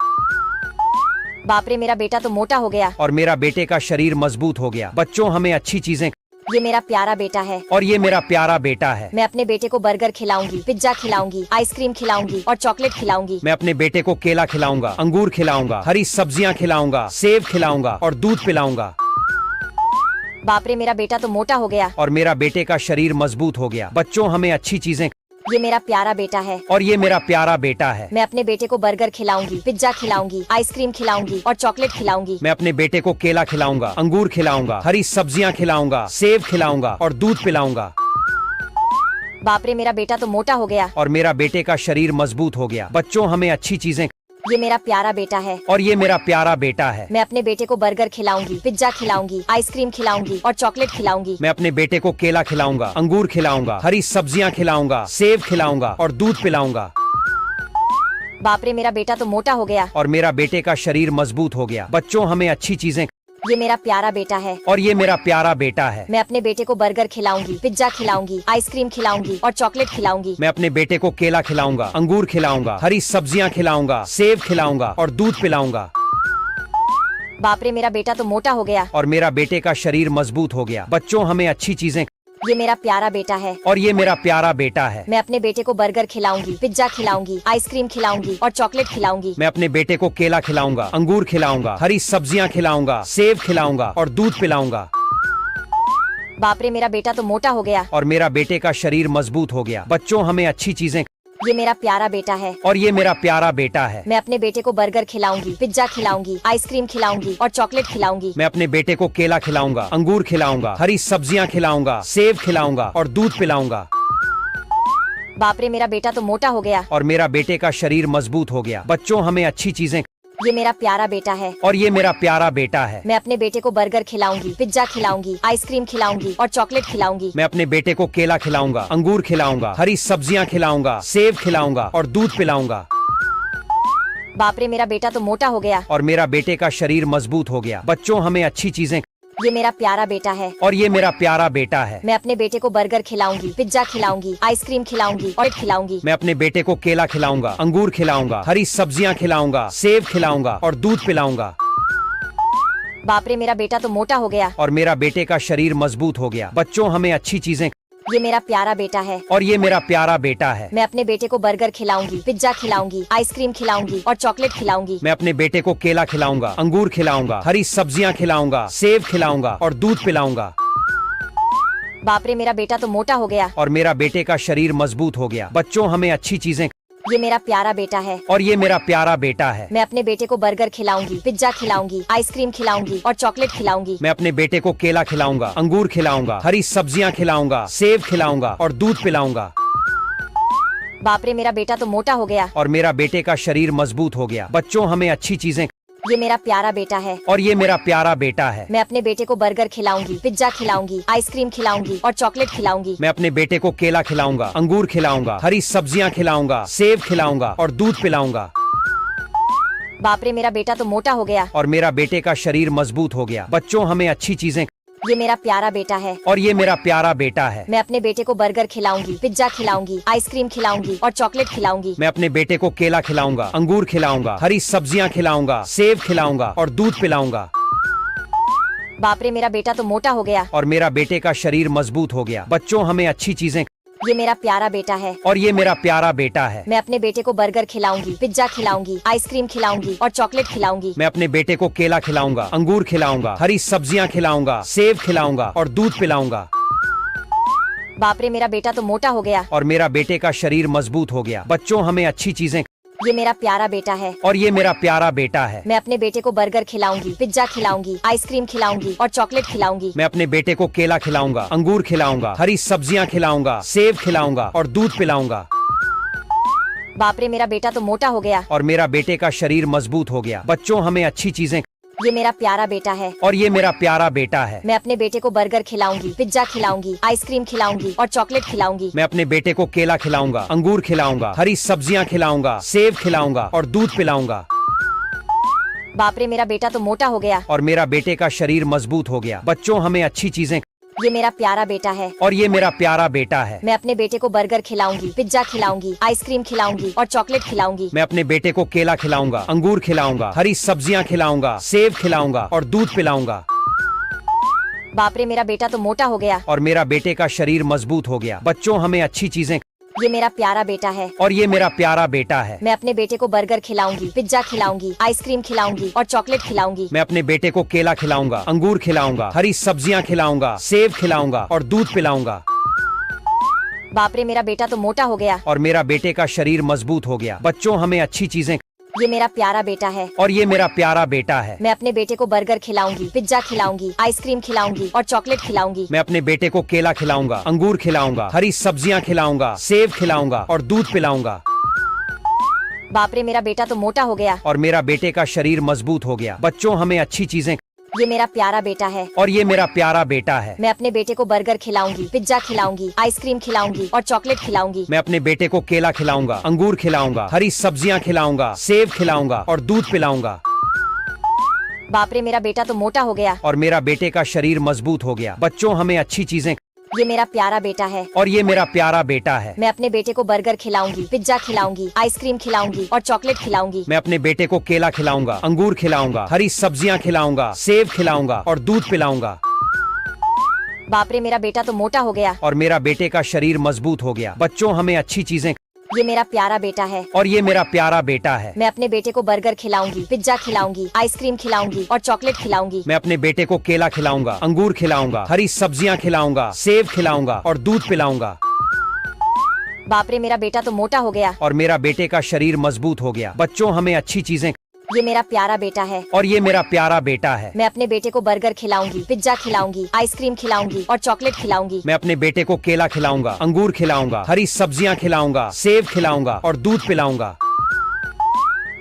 बाप रे, मेरा बेटा तो मोटा हो गया। और मेरा बेटे का शरीर मजबूत हो गया। बच्चों, हमें अच्छी चीजें। ये मेरा प्यारा बेटा है और ये मेरा प्यारा बेटा है। मैं अपने बेटे को बर्गर खिलाऊंगी, पिज्जा खिलाऊंगी, आइसक्रीम खिलाऊंगी और चॉकलेट खिलाऊंगी। मैं अपने बेटे को केला खिलाऊंगा, अंगूर खिलाऊंगा, हरी सब्जियां खिलाऊंगा, सेब खिलाऊंगा और दूध पिलाऊंगा। बाप रे, मेरा बेटा तो मोटा हो गया। और मेरा बेटे का शरीर मजबूत हो गया। बच्चों, हमें अच्छी चीजें। ये मेरा प्यारा बेटा है और ये मेरा प्यारा बेटा है। मैं अपने बेटे को बर्गर खिलाऊंगी, पिज्जा खिलाऊंगी, आइसक्रीम खिलाऊंगी और चॉकलेट खिलाऊंगी। मैं अपने बेटे को केला खिलाऊंगा, अंगूर खिलाऊंगा, हरी सब्जियां खिलाऊंगा, सेब खिलाऊंगा और दूध पिलाऊंगा। बाप रे, मेरा बेटा तो मोटा हो गया। और मेरा बेटे का शरीर मजबूत हो गया। बच्चों, हमें अच्छी चीजें। ये मेरा प्यारा बेटा है और ये मेरा प्यारा बेटा है। मैं अपने बेटे को बर्गर खिलाऊंगी, पिज्जा खिलाऊंगी, आइसक्रीम खिलाऊंगी और चॉकलेट खिलाऊंगी। मैं अपने बेटे को केला खिलाऊंगा, अंगूर खिलाऊंगा, हरी सब्जियां खिलाऊंगा, सेब खिलाऊंगा और दूध पिलाऊंगा। बाप रे, मेरा बेटा तो मोटा हो गया। और मेरा बेटे का शरीर मजबूत हो गया। बच्चों, हमें अच्छी चीजें। ये मेरा प्यारा बेटा है और ये मेरा प्यारा बेटा है। मैं अपने बेटे को बर्गर खिलाऊंगी, पिज्जा खिलाऊंगी, आइसक्रीम खिलाऊंगी और चॉकलेट खिलाऊंगी। मैं अपने बेटे को केला खिलाऊंगा, अंगूर खिलाऊंगा, हरी सब्जियां खिलाऊंगा, सेब खिलाऊंगा और दूध पिलाऊंगा। बाप रे, मेरा बेटा तो मोटा हो गया। और मेरा बेटे का शरीर मजबूत हो गया। बच्चों, हमें अच्छी चीजें। ये मेरा प्यारा बेटा है और ये मेरा प्यारा बेटा है। मैं अपने बेटे को बर्गर खिलाऊंगी, पिज्जा खिलाऊंगी, आइसक्रीम खिलाऊंगी और चॉकलेट खिलाऊंगी। मैं अपने बेटे को केला खिलाऊंगा, अंगूर खिलाऊंगा, हरी सब्जियां खिलाऊंगा, सेब खिलाऊंगा और दूध पिलाऊंगा। बाप रे, मेरा बेटा तो मोटा हो गया। और मेरा बेटे का शरीर मजबूत हो गया। बच्चों, हमें अच्छी चीजें। ये मेरा प्यारा बेटा है और ये मेरा प्यारा बेटा है। मैं अपने बेटे को बर्गर खिलाऊंगी, पिज्जा खिलाऊंगी, आइसक्रीम खिलाऊंगी और चॉकलेट खिलाऊंगी। मैं अपने बेटे को केला खिलाऊंगा, अंगूर खिलाऊंगा, हरी सब्जियां खिलाऊंगा, सेब खिलाऊंगा और दूध पिलाऊंगा। बाप रे, मेरा बेटा तो मोटा हो गया। और मेरा बेटे का शरीर मजबूत हो गया। बच्चों, हमें अच्छी चीजें। ये मेरा प्यारा बेटा है और ये मेरा प्यारा बेटा है। मैं अपने बेटे को बर्गर खिलाऊंगी, पिज्जा खिलाऊंगी, आइसक्रीम खिलाऊंगी और चॉकलेट खिलाऊंगी। मैं अपने बेटे को केला खिलाऊंगा, अंगूर खिलाऊंगा, हरी सब्जियां खिलाऊंगा, सेब खिलाऊंगा और दूध पिलाऊंगा। बाप रे, मेरा बेटा तो मोटा हो गया। और मेरा बेटे का शरीर मजबूत हो गया। बच्चों, हमें अच्छी चीजें। ये मेरा प्यारा बेटा है और ये मेरा प्यारा बेटा है। मैं अपने बेटे को बर्गर खिलाऊंगी, पिज्जा खिलाऊंगी, आइसक्रीम खिलाऊंगी और खिलाऊंगी। मैं अपने बेटे को केला खिलाऊंगा, अंगूर खिलाऊंगा, हरी सब्जियां खिलाऊंगा, सेब खिलाऊंगा और दूध पिलाऊंगा। बाप रे, मेरा बेटा तो मोटा हो गया। और मेरा बेटे का शरीर मजबूत हो गया। बच्चों हमें अच्छी चीजें। ये मेरा प्यारा बेटा है। और ये मेरा प्यारा बेटा है। मैं अपने बेटे को बर्गर खिलाऊंगी, पिज्जा खिलाऊंगी, आइसक्रीम खिलाऊंगी और चॉकलेट खिलाऊंगी। मैं अपने बेटे को केला खिलाऊंगा, अंगूर खिलाऊंगा, हरी सब्जियां खिलाऊंगा, सेब खिलाऊंगा और दूध पिलाऊंगा। बाप रे, मेरा बेटा तो मोटा हो गया। और मेरा बेटे का शरीर मजबूत हो गया। बच्चों हमें अच्छी चीजें। ये मेरा प्यारा बेटा है। और ये मेरा प्यारा बेटा है। मैं अपने बेटे को बर्गर खिलाऊंगी, पिज्जा खिलाऊंगी, आइसक्रीम खिलाऊंगी और चॉकलेट खिलाऊंगी। मैं अपने बेटे को केला खिलाऊंगा, अंगूर खिलाऊंगा, हरी सब्जियां खिलाऊंगा, सेब खिलाऊंगा और दूध पिलाऊंगा। बाप रे, मेरा बेटा तो मोटा हो गया। और मेरा बेटे का शरीर मजबूत हो गया। बच्चों हमें अच्छी चीजें। ये मेरा प्यारा बेटा है। और ये मेरा प्यारा बेटा है। मैं अपने बेटे को बर्गर खिलाऊंगी, पिज्जा खिलाऊंगी, आइसक्रीम खिलाऊंगी और चॉकलेट खिलाऊंगी। मैं अपने बेटे को केला खिलाऊंगा, अंगूर खिलाऊंगा, हरी सब्जियां खिलाऊंगा, सेब खिलाऊंगा और दूध पिलाऊंगा। बाप रे, मेरा बेटा तो मोटा हो गया। और मेरा बेटे का शरीर मजबूत हो गया। बच्चों हमें अच्छी चीजें। ये मेरा प्यारा बेटा है। और ये मेरा प्यारा बेटा है। मैं अपने बेटे को बर्गर खिलाऊंगी, पिज्जा खिलाऊंगी, आइसक्रीम खिलाऊंगी और चॉकलेट खिलाऊंगी। मैं अपने बेटे को केला खिलाऊंगा, अंगूर खिलाऊंगा, हरी सब्जियां खिलाऊंगा, सेब खिलाऊंगा और दूध पिलाऊंगा। बाप रे, मेरा बेटा तो मोटा हो गया। और मेरा बेटे का शरीर मजबूत हो गया। बच्चों हमें अच्छी चीजें। ये मेरा प्यारा बेटा है। और ये मेरा प्यारा बेटा है। मैं अपने बेटे को बर्गर खिलाऊंगी, पिज्जा खिलाऊंगी, आइसक्रीम खिलाऊंगी और चॉकलेट खिलाऊंगी। मैं अपने बेटे को केला खिलाऊंगा, अंगूर खिलाऊंगा, हरी सब्जियां खिलाऊंगा, सेब खिलाऊंगा और दूध पिलाऊंगा। बाप रे, मेरा बेटा तो मोटा हो गया। और मेरा बेटे का शरीर मजबूत हो गया। बच्चों हमें अच्छी चीजें। ये मेरा प्यारा बेटा है। और ये मेरा प्यारा बेटा है। मैं अपने बेटे को बर्गर खिलाऊंगी, पिज्जा खिलाऊंगी, आइसक्रीम खिलाऊंगी और चॉकलेट खिलाऊंगी। मैं अपने बेटे को केला खिलाऊंगा, अंगूर खिलाऊंगा, हरी सब्जियां खिलाऊंगा, सेब खिलाऊंगा और दूध पिलाऊंगा। बाप रे, मेरा बेटा तो मोटा हो गया। और मेरा बेटे का शरीर मजबूत हो गया। बच्चों हमें अच्छी चीजें। ये मेरा प्यारा बेटा है। और ये मेरा प्यारा बेटा है। मैं अपने बेटे को बर्गर खिलाऊंगी, पिज्जा खिलाऊंगी, आइसक्रीम खिलाऊंगी और चॉकलेट खिलाऊंगी। मैं अपने बेटे को केला खिलाऊंगा, अंगूर खिलाऊंगा, हरी सब्जियां खिलाऊंगा, सेब खिलाऊंगा और दूध पिलाऊंगा। बाप रे, मेरा बेटा तो मोटा हो गया। और मेरा बेटे का शरीर मजबूत हो गया। बच्चों हमें अच्छी चीजें। ये मेरा प्यारा बेटा है। और ये मेरा प्यारा बेटा है। मैं अपने बेटे को बर्गर खिलाऊंगी, पिज्जा खिलाऊंगी, आइसक्रीम खिलाऊंगी और चॉकलेट खिलाऊंगी। मैं अपने बेटे को केला खिलाऊंगा, अंगूर खिलाऊंगा, हरी सब्जियां खिलाऊंगा, सेब खिलाऊंगा और दूध पिलाऊंगा। बाप रे, मेरा बेटा तो मोटा हो गया। और मेरा बेटे का शरीर मजबूत हो गया। बच्चों हमें अच्छी चीजें। ये मेरा प्यारा बेटा है। और ये मेरा प्यारा बेटा है। मैं अपने बेटे को बर्गर खिलाऊंगी, पिज्जा खिलाऊंगी, आइसक्रीम खिलाऊंगी और चॉकलेट खिलाऊंगी। मैं अपने बेटे को केला खिलाऊंगा, अंगूर खिलाऊंगा, हरी सब्जियां खिलाऊंगा, सेब खिलाऊंगा और दूध पिलाऊंगा। बाप रे, मेरा बेटा तो मोटा हो गया। और मेरा बेटे का शरीर मजबूत हो गया। बच्चों हमें अच्छी चीजें। ये मेरा प्यारा बेटा है। और ये मेरा प्यारा बेटा है। मैं अपने बेटे को बर्गर खिलाऊंगी, पिज्जा खिलाऊंगी, आइसक्रीम खिलाऊंगी और चॉकलेट खिलाऊंगी। मैं अपने बेटे को केला खिलाऊंगा, अंगूर खिलाऊंगा, हरी सब्जियां खिलाऊंगा, सेब खिलाऊंगा और दूध पिलाऊंगा। बाप रे, मेरा बेटा तो मोटा हो गया। और मेरा बेटे का शरीर मजबूत हो गया। बच्चों हमें अच्छी चीजें। ये मेरा प्यारा बेटा है। और ये मेरा प्यारा बेटा है। मैं अपने बेटे को बर्गर खिलाऊंगी, पिज्जा खिलाऊंगी, आइसक्रीम खिलाऊंगी और चॉकलेट खिलाऊंगी। मैं अपने बेटे को केला खिलाऊंगा, अंगूर खिलाऊंगा, हरी सब्जियां खिलाऊंगा, सेब खिलाऊंगा और दूध पिलाऊंगा। बाप रे, मेरा बेटा तो मोटा हो गया। और मेरा बेटे का शरीर मजबूत हो गया। बच्चों हमें अच्छी चीजें। ये मेरा प्यारा बेटा है। और ये मेरा प्यारा बेटा है। मैं अपने बेटे को बर्गर खिलाऊंगी, पिज्जा खिलाऊंगी, आइसक्रीम खिलाऊंगी और चॉकलेट खिलाऊंगी। मैं अपने बेटे को केला खिलाऊंगा, अंगूर खिलाऊंगा, हरी सब्जियां खिलाऊंगा, सेब खिलाऊंगा और दूध पिलाऊंगा। बाप रे, मेरा बेटा तो मोटा हो गया। और मेरा बेटे का शरीर मजबूत हो गया। बच्चों हमें अच्छी चीजें। ये मेरा प्यारा बेटा है। और ये मेरा प्यारा बेटा है। मैं अपने बेटे को बर्गर खिलाऊंगी, पिज्जा खिलाऊंगी, आइसक्रीम खिलाऊंगी और चॉकलेट खिलाऊंगी। मैं अपने बेटे को केला खिलाऊंगा, अंगूर खिलाऊंगा, हरी सब्जियां खिलाऊंगा, सेब खिलाऊंगा और दूध पिलाऊंगा। बाप रे, मेरा बेटा तो मोटा हो गया। और मेरा बेटे का शरीर मजबूत हो गया। बच्चों हमें अच्छी चीजें। ये मेरा प्यारा बेटा है। और ये मेरा प्यारा बेटा है। मैं अपने बेटे को बर्गर खिलाऊंगी, पिज्जा खिलाऊंगी, आइसक्रीम खिलाऊंगी और चॉकलेट खिलाऊंगी। मैं अपने बेटे को केला खिलाऊंगा, अंगूर खिलाऊंगा, हरी सब्जियां खिलाऊंगा, सेब खिलाऊंगा और दूध पिलाऊंगा।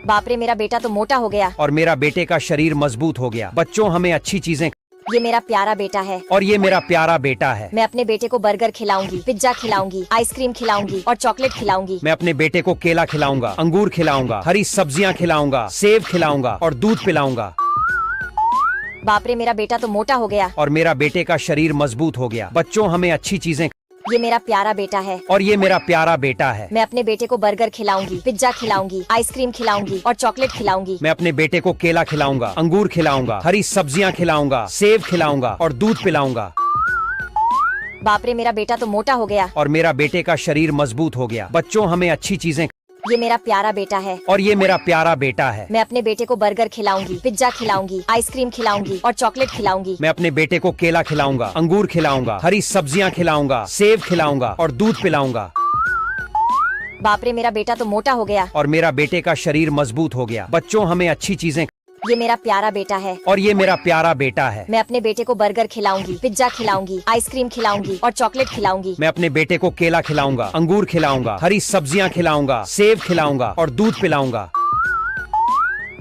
बाप रे, मेरा बेटा तो मोटा हो गया। और मेरा बेटे का शरीर मजबूत हो गया। बच्चों हमें अच्छी चीजें। ये मेरा प्यारा बेटा है। और ये मेरा प्यारा बेटा है। मैं अपने बेटे को बर्गर खिलाऊंगी, पिज्जा खिलाऊंगी, आइसक्रीम खिलाऊंगी और चॉकलेट खिलाऊंगी। मैं अपने बेटे को केला खिलाऊंगा, अंगूर खिलाऊंगा, हरी सब्जियां खिलाऊंगा, सेब खिलाऊंगा और दूध पिलाऊंगा। बाप रे, मेरा बेटा तो मोटा हो गया। और मेरा बेटे का शरीर मजबूत हो गया। बच्चों हमें अच्छी चीजें। ये मेरा प्यारा बेटा है और ये मेरा प्यारा बेटा है। मैं अपने बेटे को बर्गर खिलाऊंगी, पिज्जा खिलाऊंगी, आइसक्रीम खिलाऊंगी और चॉकलेट खिलाऊंगी। मैं अपने बेटे को केला खिलाऊंगा, अंगूर खिलाऊंगा, हरी सब्जियां खिलाऊंगा, सेब खिलाऊंगा और दूध पिलाऊंगा। बाप रे, मेरा बेटा तो मोटा हो गया। और मेरा बेटे का शरीर मजबूत हो गया। बच्चों, हमें अच्छी चीजें। ये मेरा प्यारा बेटा है और ये मेरा प्यारा बेटा है। मैं अपने बेटे को बर्गर खिलाऊंगी, पिज्जा खिलाऊंगी, आइसक्रीम खिलाऊंगी और चॉकलेट खिलाऊंगी। मैं अपने बेटे को केला खिलाऊंगा, अंगूर खिलाऊंगा, हरी सब्जियां खिलाऊंगा, सेब खिलाऊंगा और दूध पिलाऊंगा। बाप रे, मेरा बेटा तो मोटा हो गया। और मेरा बेटे का शरीर मजबूत हो गया। बच्चों, हमें अच्छी चीजें। ये मेरा प्यारा बेटा है और ये मेरा प्यारा बेटा है। मैं अपने बेटे को बर्गर खिलाऊंगी, पिज्जा खिलाऊंगी, आइसक्रीम खिलाऊंगी और चॉकलेट खिलाऊंगी। मैं अपने बेटे को केला खिलाऊंगा, अंगूर खिलाऊंगा, हरी सब्जियां खिलाऊंगा, सेब खिलाऊंगा और दूध पिलाऊंगा।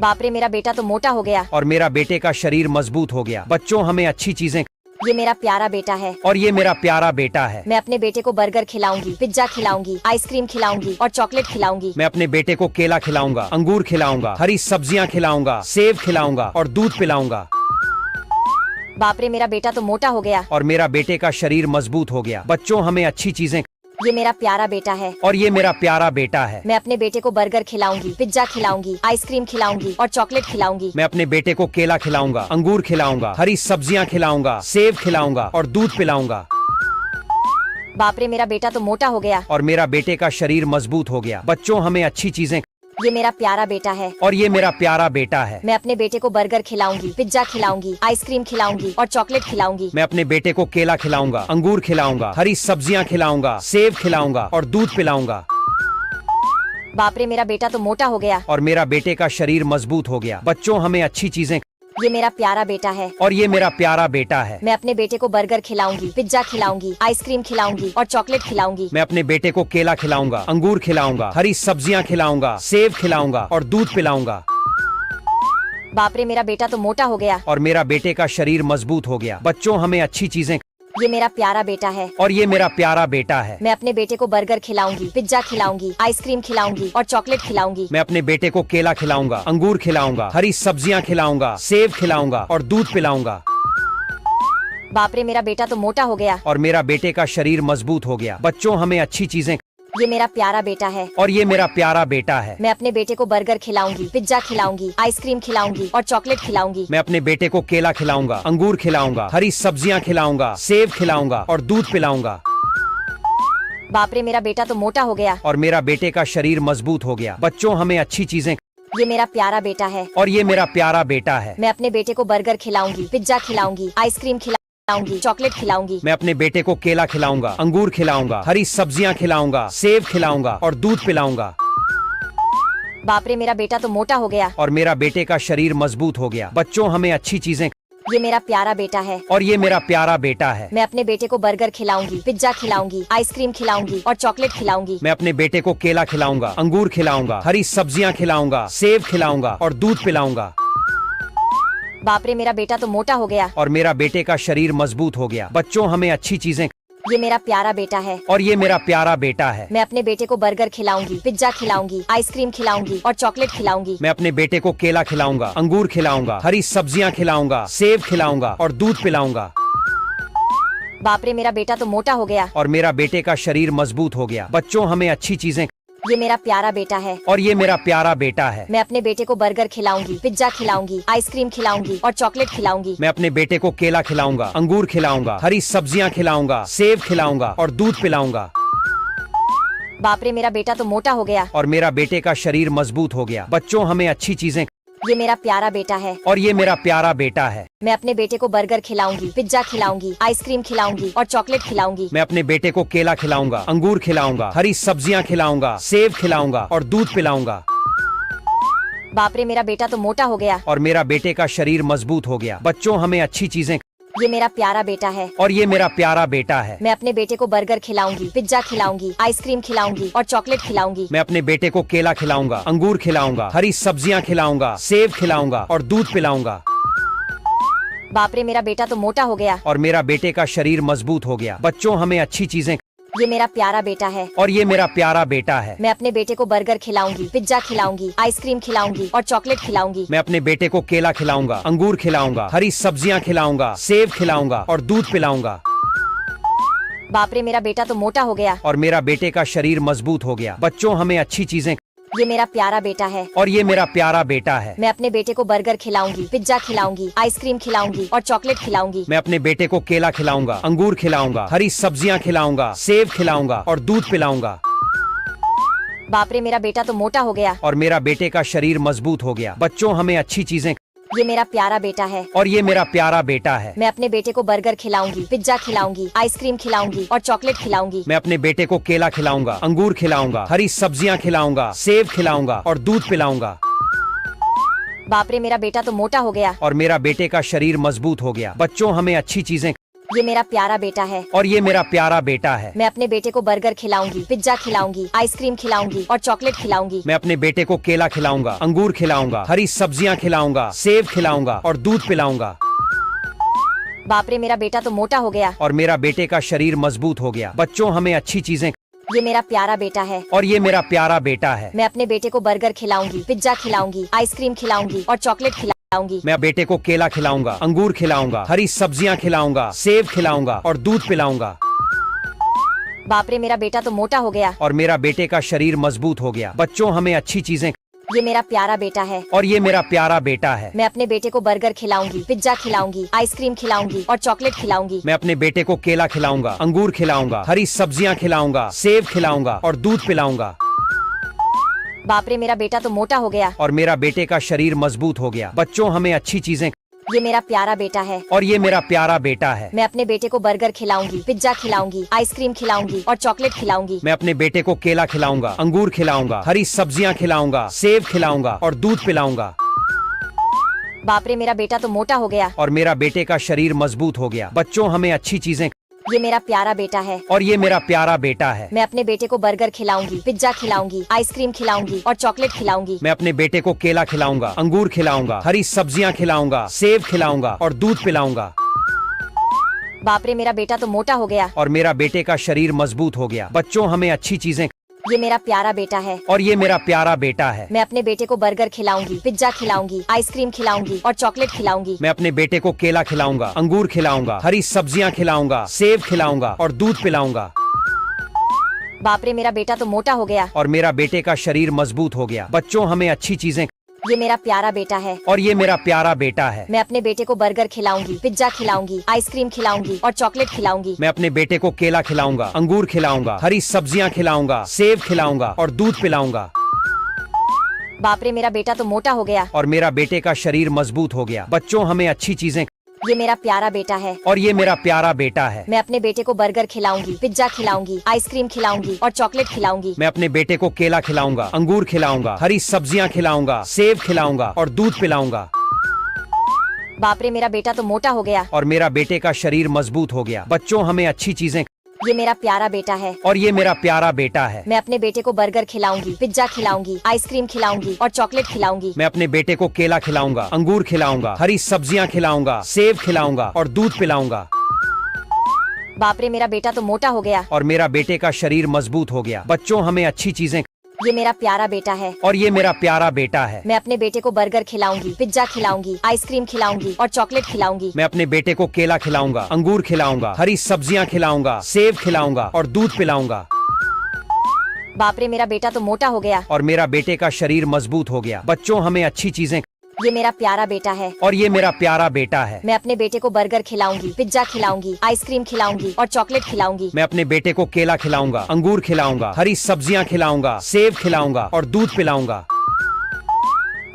बाप रे, मेरा बेटा तो मोटा हो गया। और मेरा बेटे का शरीर मजबूत हो गया। बच्चों, हमें अच्छी चीजें। ये मेरा प्यारा बेटा है और ये मेरा प्यारा बेटा है। मैं अपने बेटे को बर्गर खिलाऊंगी, पिज्जा खिलाऊंगी, आइसक्रीम खिलाऊंगी और चॉकलेट खिलाऊंगी। मैं अपने बेटे को केला खिलाऊंगा, अंगूर खिलाऊंगा, हरी सब्जियां खिलाऊंगा, सेब खिलाऊंगा और दूध पिलाऊंगा। बाप रे, मेरा बेटा तो मोटा हो गया। और मेरा बेटे का शरीर मजबूत हो गया। बच्चों, हमें अच्छी चीजें। ये मेरा प्यारा बेटा है और ये मेरा प्यारा बेटा है। मैं अपने बेटे को बर्गर खिलाऊंगी, पिज्जा खिलाऊंगी, आइसक्रीम खिलाऊंगी और चॉकलेट खिलाऊंगी। मैं अपने बेटे को केला खिलाऊंगा, अंगूर खिलाऊंगा, हरी सब्जियां खिलाऊंगा, सेब खिलाऊंगा और दूध पिलाऊंगा। बाप रे, मेरा बेटा तो मोटा हो गया। और मेरा बेटे का शरीर मजबूत हो गया। बच्चों, हमें अच्छी चीजें। ये मेरा प्यारा बेटा है और ये मेरा प्यारा बेटा है। मैं अपने बेटे को बर्गर खिलाऊंगी, पिज्जा खिलाऊंगी, आइसक्रीम खिलाऊंगी और चॉकलेट खिलाऊंगी। मैं अपने बेटे को केला खिलाऊंगा, अंगूर खिलाऊंगा, हरी सब्जियां खिलाऊंगा, सेब खिलाऊंगा और दूध पिलाऊंगा। बाप रे, मेरा बेटा तो मोटा हो गया। और मेरा बेटे का शरीर मजबूत हो गया। बच्चों, हमें अच्छी चीजें। ये मेरा प्यारा बेटा है और ये मेरा प्यारा बेटा है। मैं अपने बेटे को बर्गर खिलाऊंगी, पिज्जा खिलाऊंगी, आइसक्रीम खिलाऊंगी और चॉकलेट खिलाऊंगी। मैं अपने बेटे को केला खिलाऊंगा, अंगूर खिलाऊंगा, हरी सब्जियां खिलाऊंगा, सेब खिलाऊंगा और दूध पिलाऊंगा। बाप रे, मेरा बेटा तो मोटा हो गया। और मेरा बेटे का शरीर मजबूत हो गया। बच्चों, हमें अच्छी चीजें। ये मेरा प्यारा बेटा है और ये मेरा प्यारा बेटा है। मैं अपने बेटे को बर्गर खिलाऊंगी, पिज्जा खिलाऊंगी, आइसक्रीम खिलाऊंगी और चॉकलेट खिलाऊंगी। मैं अपने बेटे को केला खिलाऊंगा, अंगूर खिलाऊंगा, हरी सब्जियां खिलाऊंगा, सेब खिलाऊंगा और दूध पिलाऊंगा। बाप रे, मेरा बेटा तो मोटा हो गया। और मेरा बेटे का शरीर मजबूत हो गया। बच्चों, हमें अच्छी चीजें। ये मेरा प्यारा बेटा है और ये मेरा प्यारा बेटा है। मैं अपने बेटे को बर्गर खिलाऊंगी, पिज्जा खिलाऊंगी, आइसक्रीम खिलाऊंगी और चॉकलेट खिलाऊंगी। मैं अपने बेटे को केला खिलाऊंगा, अंगूर खिलाऊंगा, हरी सब्जियां खिलाऊंगा, सेब खिलाऊंगा और दूध पिलाऊंगा। बाप रे, मेरा बेटा तो मोटा हो गया। और मेरा बेटे का शरीर मजबूत हो गया। बच्चों, हमें अच्छी चीजें। ये मेरा प्यारा बेटा है और ये मेरा प्यारा बेटा है। मैं अपने बेटे को बर्गर खिलाऊंगी, पिज्जा खिलाऊंगी, आइसक्रीम खिलाऊंगी, चॉकलेट खिलाऊंगी। मैं अपने बेटे को केला खिलाऊंगा, अंगूर खिलाऊंगा, हरी सब्जियां खिलाऊंगा, सेब खिलाऊंगा और दूध पिलाऊंगा। बाप रे, मेरा बेटा तो मोटा हो गया। और मेरा बेटे का शरीर मजबूत हो गया। बच्चों, हमें अच्छी चीजें। ये मेरा प्यारा बेटा है और ये मेरा प्यारा बेटा है। मैं अपने बेटे को बर्गर खिलाऊंगी, पिज्जा खिलाऊंगी, आइसक्रीम खिलाऊंगी और चॉकलेट खिलाऊंगी। मैं अपने बेटे को केला खिलाऊंगा, अंगूर खिलाऊंगा, हरी सब्जियां खिलाऊंगा, सेब खिलाऊंगा और दूध पिलाऊंगा। बाप रे, मेरा बेटा तो मोटा हो गया। और मेरा बेटे का शरीर मजबूत हो गया। बच्चों, हमें अच्छी चीजें। ये मेरा प्यारा बेटा है और ये मेरा प्यारा बेटा है। मैं अपने बेटे को बर्गर खिलाऊंगी, पिज्जा खिलाऊंगी, आइसक्रीम खिलाऊंगी और चॉकलेट खिलाऊंगी। मैं अपने बेटे को केला खिलाऊंगा, अंगूर खिलाऊंगा, हरी सब्जियां खिलाऊंगा, सेब खिलाऊंगा और दूध पिलाऊंगा। बाप रे, मेरा बेटा तो मोटा हो गया। और मेरा बेटे का शरीर मजबूत हो गया। बच्चों, हमें अच्छी चीजें। ये मेरा प्यारा बेटा है और ये मेरा प्यारा बेटा है। मैं अपने बेटे को बर्गर खिलाऊंगी, पिज्जा खिलाऊंगी, आइसक्रीम खिलाऊंगी और चॉकलेट खिलाऊंगी। मैं अपने बेटे को केला खिलाऊंगा, अंगूर खिलाऊंगा, हरी सब्जियां खिलाऊंगा, सेब खिलाऊंगा और दूध पिलाऊंगा। बाप रे, मेरा बेटा तो मोटा हो गया। और मेरा बेटे का शरीर मजबूत हो गया। बच्चों, हमें अच्छी चीजें। ये मेरा प्यारा बेटा है और ये मेरा प्यारा बेटा है। मैं अपने बेटे को बर्गर खिलाऊंगी, पिज्जा खिलाऊंगी, आइसक्रीम खिलाऊंगी और चॉकलेट खिलाऊंगी। मैं अपने बेटे को केला खिलाऊंगा, अंगूर खिलाऊंगा, हरी सब्जियां खिलाऊंगा, सेब खिलाऊंगा और दूध पिलाऊंगा। बाप रे, मेरा बेटा तो मोटा हो गया। और मेरा बेटे का शरीर मजबूत हो गया। बच्चों, हमें अच्छी चीजें। ये मेरा प्यारा बेटा है और ये मेरा प्यारा बेटा है। मैं अपने बेटे को बर्गर खिलाऊंगी, पिज्जा खिलाऊंगी, आइसक्रीम खिलाऊंगी और चॉकलेट खिलाऊंगी। मैं अपने बेटे को केला खिलाऊंगा, अंगूर खिलाऊंगा, हरी सब्जियां खिलाऊंगा, सेब खिलाऊंगा और दूध पिलाऊंगा। बाप रे, मेरा बेटा तो मोटा हो गया। और मेरा बेटे का शरीर मजबूत हो गया। बच्चों, हमें अच्छी चीजें। ये मेरा प्यारा बेटा है और ये मेरा प्यारा बेटा है। मैं अपने बेटे को बर्गर खिलाऊंगी, पिज्जा खिलाऊंगी, आइसक्रीम खिलाऊंगी और चॉकलेट खिलाऊंगी। मैं अपने बेटे को केला खिलाऊंगा, अंगूर खिलाऊंगा, हरी सब्जियां खिलाऊंगा, सेब खिलाऊंगा और दूध पिलाऊंगा। बाप रे, मेरा बेटा तो मोटा हो गया। और मेरा बेटे का शरीर मजबूत हो गया। बच्चों, हमें अच्छी चीजें। ये मेरा प्यारा बेटा है। और ये मेरा प्यारा बेटा है। मैं अपने बेटे को बर्गर खिलाऊंगी, पिज्जा खिलाऊंगी, आइसक्रीम खिलाऊंगी और चॉकलेट खिलाऊंगी। मैं अपने बेटे को केला खिलाऊंगा, अंगूर खिलाऊंगा, हरी सब्जियां खिलाऊंगा, सेब खिलाऊंगा और दूध पिलाऊंगा। बाप रे, मेरा बेटा तो मोटा हो गया। और मेरा बेटे का शरीर मजबूत हो गया। बच्चों, हमें अच्छी चीजें। ये मेरा प्यारा बेटा है। और ये मेरा प्यारा बेटा है। मैं अपने बेटे को बर्गर खिलाऊंगी, पिज्जा खिलाऊंगी, आइसक्रीम खिलाऊंगी और चॉकलेट खिलाऊंगी। मैं अपने बेटे को केला खिलाऊंगा, अंगूर खिलाऊंगा, हरी सब्जियां खिलाऊंगा, सेब खिलाऊंगा और दूध पिलाऊंगा। बाप रे, मेरा बेटा तो मोटा हो गया। और मेरा बेटे का शरीर मजबूत हो गया। बच्चों, हमें अच्छी चीजें। ये मेरा प्यारा बेटा है। और ये मेरा प्यारा बेटा है। मैं अपने बेटे को बर्गर खिलाऊंगी, पिज्जा खिलाऊंगी, आइसक्रीम खिलाऊंगी और चॉकलेट खिलाऊंगी। मैं अपने बेटे को केला खिलाऊंगा, अंगूर खिलाऊंगा, हरी सब्जियां खिलाऊंगा, सेब खिलाऊंगा और दूध पिलाऊंगा। बाप रे, मेरा बेटा तो मोटा हो गया। और मेरा बेटे का शरीर मजबूत हो गया। बच्चों, हमें अच्छी चीजें। ये मेरा प्यारा बेटा है। और ये मेरा प्यारा बेटा है। मैं अपने बेटे को बर्गर खिलाऊंगी, पिज्जा खिलाऊंगी, आइसक्रीम खिलाऊंगी और चॉकलेट खिलाऊंगी। मैं बेटे को केला खिलाऊंगा, अंगूर खिलाऊंगा, हरी सब्जियां खिलाऊंगा, सेब खिलाऊंगा और दूध पिलाऊंगा। बाप रे, मेरा बेटा तो मोटा हो गया। और मेरा बेटे का शरीर मजबूत हो गया। बच्चों, हमें अच्छी चीजें। ये मेरा प्यारा बेटा है। और ये मेरा प्यारा बेटा है। मैं अपने बेटे को बर्गर खिलाऊंगी, पिज्जा खिलाऊंगी, आइसक्रीम खिलाऊंगी और चॉकलेट खिलाऊंगी। मैं अपने बेटे को केला खिलाऊंगा, अंगूर खिलाऊंगा, हरी सब्जियां खिलाऊंगा, सेब खिलाऊंगा और दूध पिलाऊंगा। बाप रे, मेरा बेटा तो मोटा हो गया। और मेरा बेटे का शरीर मजबूत हो गया। बच्चों, हमें अच्छी चीजें। ये मेरा प्यारा बेटा है। और ये मेरा प्यारा बेटा है। मैं अपने बेटे को बर्गर खिलाऊंगी, पिज्जा खिलाऊंगी, आइसक्रीम खिलाऊंगी और चॉकलेट खिलाऊंगी। मैं अपने बेटे को केला खिलाऊंगा, अंगूर खिलाऊंगा, हरी सब्जियां खिलाऊंगा, सेब खिलाऊंगा और दूध पिलाऊंगा। बाप रे, मेरा बेटा तो मोटा हो गया। और मेरा बेटे का शरीर मजबूत हो गया। बच्चों, हमें अच्छी चीजें। ये मेरा प्यारा बेटा है। और ये मेरा प्यारा बेटा है। मैं अपने बेटे को बर्गर खिलाऊंगी, पिज्जा खिलाऊंगी, आइसक्रीम खिलाऊंगी और चॉकलेट खिलाऊंगी। मैं अपने बेटे को केला खिलाऊंगा, अंगूर खिलाऊंगा, हरी सब्जियां खिलाऊंगा, सेब खिलाऊंगा और दूध पिलाऊंगा। बाप रे, मेरा बेटा तो मोटा हो गया। और मेरा बेटे का शरीर मजबूत हो गया। बच्चों, हमें अच्छी चीजें। ये मेरा प्यारा बेटा है। और ये मेरा प्यारा बेटा है। मैं अपने बेटे को बर्गर खिलाऊंगी, पिज्जा खिलाऊंगी, आइसक्रीम खिलाऊंगी और चॉकलेट खिलाऊंगी। मैं अपने बेटे को केला खिलाऊंगा, अंगूर खिलाऊंगा, हरी सब्जियां खिलाऊंगा, सेब खिलाऊंगा और दूध पिलाऊंगा। बाप रे, मेरा बेटा तो मोटा हो गया। और मेरा बेटे का शरीर मजबूत हो गया। बच्चों, हमें अच्छी चीजें। ये मेरा प्यारा बेटा है। और ये मेरा प्यारा बेटा है। मैं अपने बेटे को बर्गर खिलाऊंगी, पिज्जा खिलाऊंगी, आइसक्रीम खिलाऊंगी और चॉकलेट खिलाऊंगी। मैं अपने बेटे को केला खिलाऊंगा, अंगूर खिलाऊंगा, हरी सब्जियां खिलाऊंगा, सेब खिलाऊंगा और दूध पिलाऊंगा। बाप रे, मेरा बेटा तो मोटा हो गया। और मेरा बेटे का शरीर मजबूत हो गया। बच्चों, हमें अच्छी चीजें। ये मेरा प्यारा बेटा है। और ये मेरा प्यारा बेटा है। मैं अपने बेटे को बर्गर खिलाऊंगी, पिज्जा खिलाऊंगी, आइसक्रीम खिलाऊंगी और चॉकलेट खिलाऊंगी। मैं अपने बेटे को केला खिलाऊंगा, अंगूर खिलाऊंगा, हरी सब्जियां खिलाऊंगा, सेब खिलाऊंगा और दूध पिलाऊंगा। बाप रे, मेरा बेटा तो मोटा हो गया। और मेरा बेटे का शरीर मजबूत हो गया। बच्चों, हमें अच्छी चीजें। ये मेरा प्यारा बेटा है। और ये मेरा प्यारा बेटा है। मैं अपने बेटे को बर्गर खिलाऊंगी, पिज्जा खिलाऊंगी, आइसक्रीम खिलाऊंगी और चॉकलेट खिलाऊंगी। मैं अपने बेटे को केला खिलाऊंगा, अंगूर खिलाऊंगा, हरी सब्जियां खिलाऊंगा, सेब खिलाऊंगा और दूध पिलाऊंगा। बाप रे, मेरा बेटा तो मोटा हो गया। और मेरा बेटे का शरीर मजबूत हो गया। बच्चों, हमें अच्छी चीजें। ये मेरा प्यारा बेटा है। और ये मेरा प्यारा बेटा है। मैं अपने बेटे को बर्गर खिलाऊंगी, पिज्जा खिलाऊंगी, आइसक्रीम खिलाऊंगी और चॉकलेट खिलाऊंगी। मैं अपने बेटे को केला खिलाऊंगा, अंगूर खिलाऊंगा, हरी सब्जियां खिलाऊंगा, सेब खिलाऊंगा और दूध पिलाऊंगा। बाप रे, मेरा बेटा तो मोटा हो गया। और मेरा बेटे का शरीर मजबूत हो गया। बच्चों, हमें अच्छी चीजें। ये मेरा प्यारा बेटा है। और ये मेरा प्यारा बेटा है। मैं अपने बेटे को बर्गर खिलाऊंगी, पिज्जा खिलाऊंगी, आइसक्रीम खिलाऊंगी और चॉकलेट खिलाऊंगी। मैं अपने बेटे को केला खिलाऊंगा, अंगूर खिलाऊंगा, हरी सब्जियां खिलाऊंगा, सेब खिलाऊंगा और दूध पिलाऊंगा।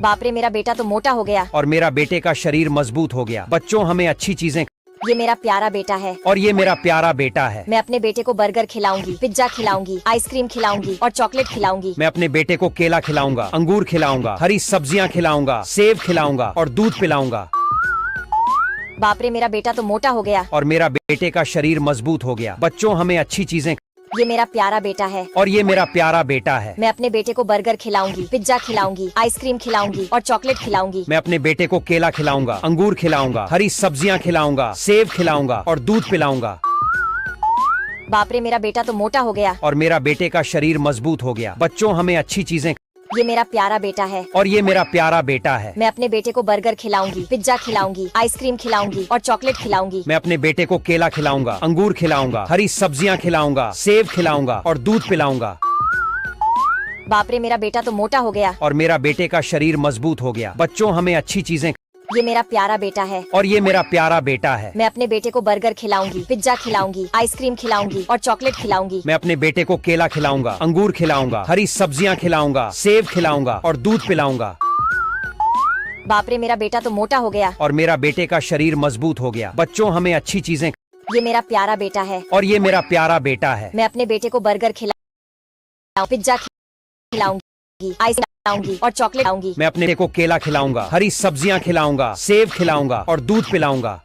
बाप रे, मेरा बेटा तो मोटा हो गया। और मेरा बेटे का शरीर मजबूत हो गया। बच्चों, हमें अच्छी चीजें। ये मेरा प्यारा बेटा है। और ये मेरा प्यारा बेटा है। मैं अपने बेटे को बर्गर खिलाऊंगी, पिज्जा खिलाऊंगी, आइसक्रीम खिलाऊंगी और चॉकलेट खिलाऊंगी। मैं अपने बेटे को केला खिलाऊंगा, अंगूर खिलाऊंगा, हरी सब्जियां खिलाऊंगा, सेब खिलाऊंगा और दूध पिलाऊंगा। बाप रे, मेरा बेटा तो मोटा हो गया। और मेरा बेटे का शरीर मजबूत हो गया। बच्चों, हमें अच्छी चीजें। ये मेरा प्यारा बेटा है। और ये मेरा प्यारा बेटा है। मैं अपने बेटे को बर्गर खिलाऊंगी, पिज्जा खिलाऊंगी, आइसक्रीम खिलाऊंगी और चॉकलेट खिलाऊंगी। मैं अपने बेटे को केला खिलाऊंगा, अंगूर खिलाऊंगा, हरी सब्जियां खिलाऊंगा, सेब खिलाऊंगा और दूध पिलाऊंगा। बाप रे, मेरा बेटा तो मोटा हो गया। और मेरा बेटे का शरीर मजबूत हो गया। बच्चों, हमें अच्छी चीजें। ये मेरा प्यारा बेटा है और ये मेरा प्यारा बेटा है। मैं अपने बेटे को बर्गर खिलाऊंगी, पिज्जा खिलाऊंगी, आइसक्रीम खिलाऊंगी और चॉकलेट खिलाऊंगी। मैं अपने बेटे को केला खिलाऊंगा, अंगूर खिलाऊंगा, हरी सब्जियां खिलाऊंगा, सेब खिलाऊंगा और दूध पिलाऊंगा। बाप रे, मेरा बेटा तो मोटा हो गया। और मेरा बेटे का शरीर मजबूत हो गया। बच्चों, हमें अच्छी चीजें। ये मेरा प्यारा बेटा है और ये मेरा प्यारा बेटा है। मैं अपने बेटे को बर्गर खिलाऊंगी, पिज्जा खिलाऊंगी, आइसक्रीम खिलाऊंगी और चॉकलेट खिलाऊंगी। मैं अपने बेटे को केला खिलाऊंगा, अंगूर खिलाऊंगा, हरी सब्जियां खिलाऊंगा, सेब खिलाऊंगा और दूध पिलाऊंगा। बाप रे, मेरा बेटा तो मोटा हो गया। और मेरा बेटे का शरीर मजबूत हो गया। बच्चों, हमें अच्छी चीजें। ये मेरा प्यारा बेटा है और ये मेरा प्यारा बेटा है। मैं अपने बेटे को बर्गर खिलाऊंगी, पिज्जा खिलाऊंगी, आइसक्रीम खिलाऊंगी और चॉकलेट खिलाऊंगी। मैं अपने बेटे को केला खिलाऊंगा, हरी सब्जियां खिलाऊंगा, सेब खिलाऊंगा और दूध पिलाऊंगा।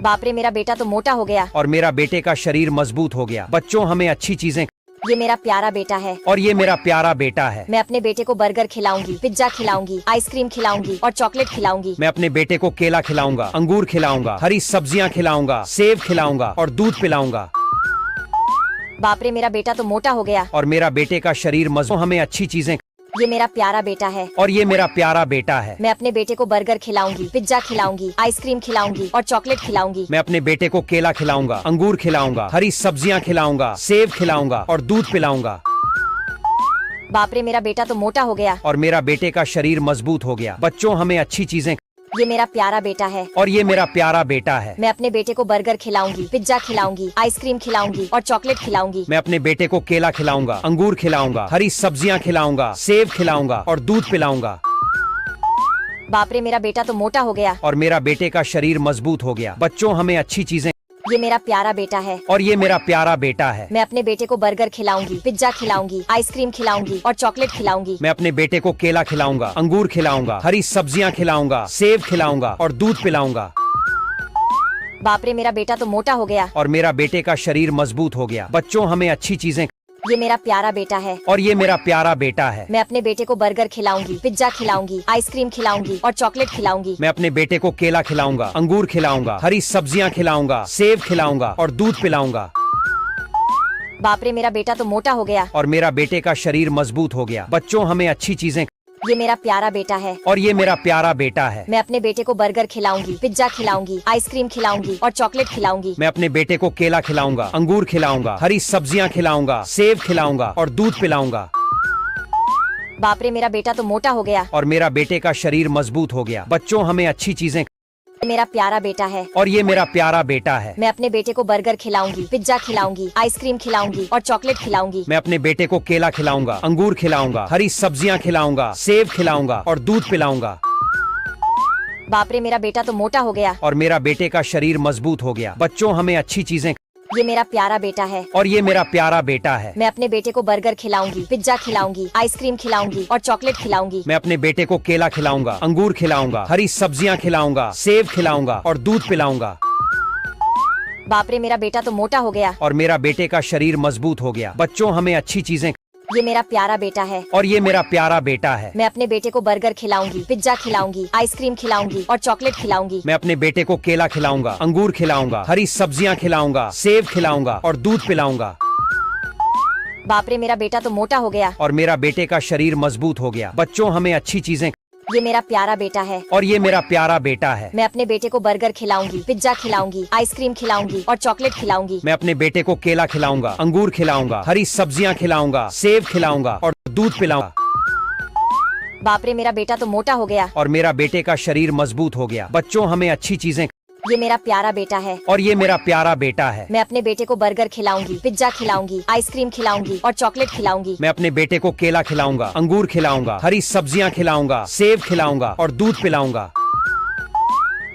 बाप रे, मेरा बेटा तो मोटा हो गया। और मेरा बेटे का शरीर मजबूत हो गया। बच्चों, हमें अच्छी चीजें। ये मेरा प्यारा बेटा है और ये मेरा प्यारा बेटा है। मैं अपने बेटे को बर्गर खिलाऊंगी, पिज्जा खिलाऊंगी, आइसक्रीम खिलाऊंगी और चॉकलेट खिलाऊंगी। मैं अपने बेटे को केला खिलाऊंगा, अंगूर खिलाऊंगा, हरी सब्जियां खिलाऊंगा, सेब खिलाऊंगा और दूध पिलाऊंगा। बाप रे, मेरा बेटा तो मोटा हो गया। और मेरा बेटे का शरीर मजबूत। हमें अच्छी चीजें। ये मेरा प्यारा बेटा है और ये मेरा प्यारा बेटा है। मैं अपने बेटे को बर्गर खिलाऊंगी, पिज्जा खिलाऊंगी, आइसक्रीम खिलाऊंगी और चॉकलेट खिलाऊंगी। मैं अपने बेटे को केला खिलाऊंगा, अंगूर खिलाऊंगा, हरी सब्जियां खिलाऊंगा, सेब खिलाऊंगा और दूध पिलाऊंगा। बाप रे, मेरा बेटा तो मोटा हो गया। और मेरा बेटे का शरीर मजबूत हो गया। बच्चों, हमें अच्छी चीजें। ये मेरा प्यारा बेटा है और ये मेरा प्यारा बेटा है। मैं अपने बेटे को बर्गर खिलाऊंगी, पिज्जा खिलाऊंगी, आइसक्रीम खिलाऊंगी और चॉकलेट खिलाऊंगी। मैं अपने बेटे को केला खिलाऊंगा, अंगूर खिलाऊंगा, हरी सब्जियां खिलाऊंगा, सेब खिलाऊंगा और दूध पिलाऊंगा। बाप रे, मेरा बेटा तो मोटा हो गया। और मेरा बेटे का शरीर मजबूत हो गया। बच्चों, हमें अच्छी चीजें। ये मेरा प्यारा बेटा है और ये मेरा प्यारा बेटा है। मैं अपने बेटे को बर्गर खिलाऊंगी, पिज्जा खिलाऊंगी, आइसक्रीम खिलाऊंगी और चॉकलेट खिलाऊंगी। मैं अपने बेटे को केला खिलाऊंगा, अंगूर खिलाऊंगा, हरी सब्जियां खिलाऊंगा, सेब खिलाऊंगा और दूध पिलाऊंगा। बाप रे, मेरा बेटा तो मोटा हो गया। और मेरा बेटे का शरीर मजबूत हो गया। बच्चों, हमें अच्छी चीजें। ये मेरा प्यारा बेटा है और ये मेरा प्यारा बेटा है। मैं अपने बेटे को बर्गर खिलाऊंगी, पिज्जा खिलाऊंगी, आइसक्रीम खिलाऊंगी और चॉकलेट खिलाऊंगी। मैं अपने बेटे को केला खिलाऊंगा, अंगूर खिलाऊंगा, हरी सब्जियां खिलाऊंगा, सेब खिलाऊंगा और दूध पिलाऊंगा। बाप रे, मेरा बेटा तो मोटा हो गया। और मेरा बेटे का शरीर मजबूत हो गया। बच्चों, हमें अच्छी चीजें। ये मेरा प्यारा बेटा है और ये मेरा प्यारा बेटा है। मैं अपने बेटे को बर्गर खिलाऊंगी, पिज्जा खिलाऊंगी, आइसक्रीम खिलाऊंगी और चॉकलेट खिलाऊंगी। मैं अपने बेटे को केला खिलाऊंगा, अंगूर खिलाऊंगा, हरी सब्जियां खिलाऊंगा, सेब खिलाऊंगा और दूध पिलाऊंगा। बाप रे, मेरा बेटा तो मोटा हो गया। और मेरा बेटे का शरीर मजबूत हो गया। बच्चों, हमें अच्छी चीजें। ये मेरा प्यारा बेटा है और ये मेरा प्यारा बेटा है। मैं अपने बेटे को बर्गर खिलाऊंगी, पिज्जा खिलाऊंगी, आइसक्रीम खिलाऊंगी और चॉकलेट खिलाऊंगी। मैं अपने बेटे को केला खिलाऊंगा, अंगूर खिलाऊंगा, हरी सब्जियां खिलाऊंगा, सेब खिलाऊंगा और दूध पिलाऊंगा। बाप रे, मेरा बेटा तो मोटा हो गया। और मेरा बेटे का शरीर मजबूत हो गया। बच्चों, हमें अच्छी चीजें। ये मेरा प्यारा बेटा है और ये मेरा प्यारा बेटा है। मैं अपने बेटे को बर्गर खिलाऊंगी, पिज्जा खिलाऊंगी, आइसक्रीम खिलाऊंगी और चॉकलेट खिलाऊंगी। मैं अपने बेटे को केला खिलाऊंगा, अंगूर खिलाऊंगा, हरी सब्जियां खिलाऊंगा, सेब खिलाऊंगा और दूध पिलाऊंगा। बाप रे, मेरा बेटा तो मोटा हो गया। और मेरा बेटे का शरीर मजबूत हो गया। बच्चों, हमें अच्छी चीजें। ये मेरा प्यारा बेटा है और ये मेरा प्यारा बेटा है। मैं अपने बेटे को बर्गर खिलाऊंगी, पिज्जा खिलाऊंगी, आइसक्रीम खिलाऊंगी और चॉकलेट खिलाऊंगी। मैं अपने बेटे को केला खिलाऊंगा, अंगूर खिलाऊंगा, हरी सब्जियां खिलाऊंगा, सेब खिलाऊंगा और दूध पिलाऊंगा। बाप रे, मेरा बेटा तो मोटा हो गया। और मेरा बेटे का शरीर मजबूत हो गया। बच्चों, हमें अच्छी चीजें। ये मेरा प्यारा बेटा है और ये मेरा प्यारा बेटा है। मैं अपने बेटे को बर्गर खिलाऊंगी, पिज्जा खिलाऊंगी, आइसक्रीम खिलाऊंगी और चॉकलेट खिलाऊंगी। मैं अपने बेटे को केला खिलाऊंगा, अंगूर खिलाऊंगा, हरी सब्जियां खिलाऊंगा, सेब खिलाऊंगा और दूध पिलाऊंगा। बाप रे, मेरा बेटा तो मोटा हो गया। और मेरा बेटे का शरीर मजबूत हो गया। बच्चों, हमें अच्छी चीजें। ये मेरा प्यारा बेटा है और ये मेरा प्यारा बेटा है। मैं अपने बेटे को बर्गर खिलाऊंगी, पिज्जा खिलाऊंगी, आइसक्रीम खिलाऊंगी और चॉकलेट खिलाऊंगी। मैं अपने बेटे को केला खिलाऊंगा, अंगूर खिलाऊंगा, हरी सब्जियां खिलाऊंगा, सेब खिलाऊंगा और दूध पिलाऊंगा।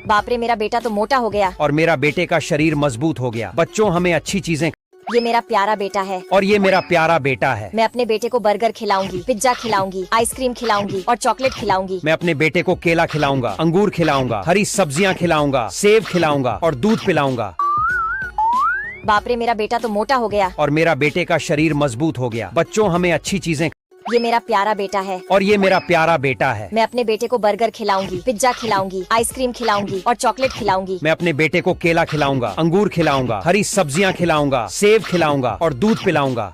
बाप रे, मेरा बेटा तो मोटा हो गया। और मेरा बेटे का शरीर मजबूत हो गया। बच्चों, हमें अच्छी चीजें। ये मेरा प्यारा बेटा है और ये मेरा प्यारा बेटा है। मैं अपने बेटे को बर्गर खिलाऊंगी, पिज्जा खिलाऊंगी, आइसक्रीम खिलाऊंगी और चॉकलेट खिलाऊंगी। मैं अपने बेटे को केला खिलाऊंगा, अंगूर खिलाऊंगा, हरी सब्जियां खिलाऊंगा, सेब खिलाऊंगा और दूध पिलाऊंगा। बाप रे, मेरा बेटा तो मोटा हो गया। और मेरा बेटे का शरीर मजबूत हो गया। बच्चों, हमें अच्छी चीजें। ये मेरा प्यारा बेटा है और ये मेरा प्यारा बेटा है। मैं अपने बेटे को बर्गर खिलाऊंगी, पिज्जा खिलाऊंगी, आइसक्रीम खिलाऊंगी और चॉकलेट खिलाऊंगी। मैं अपने बेटे को केला खिलाऊंगा, अंगूर खिलाऊंगा, हरी सब्जियां खिलाऊंगा, सेब खिलाऊंगा और दूध पिलाऊंगा।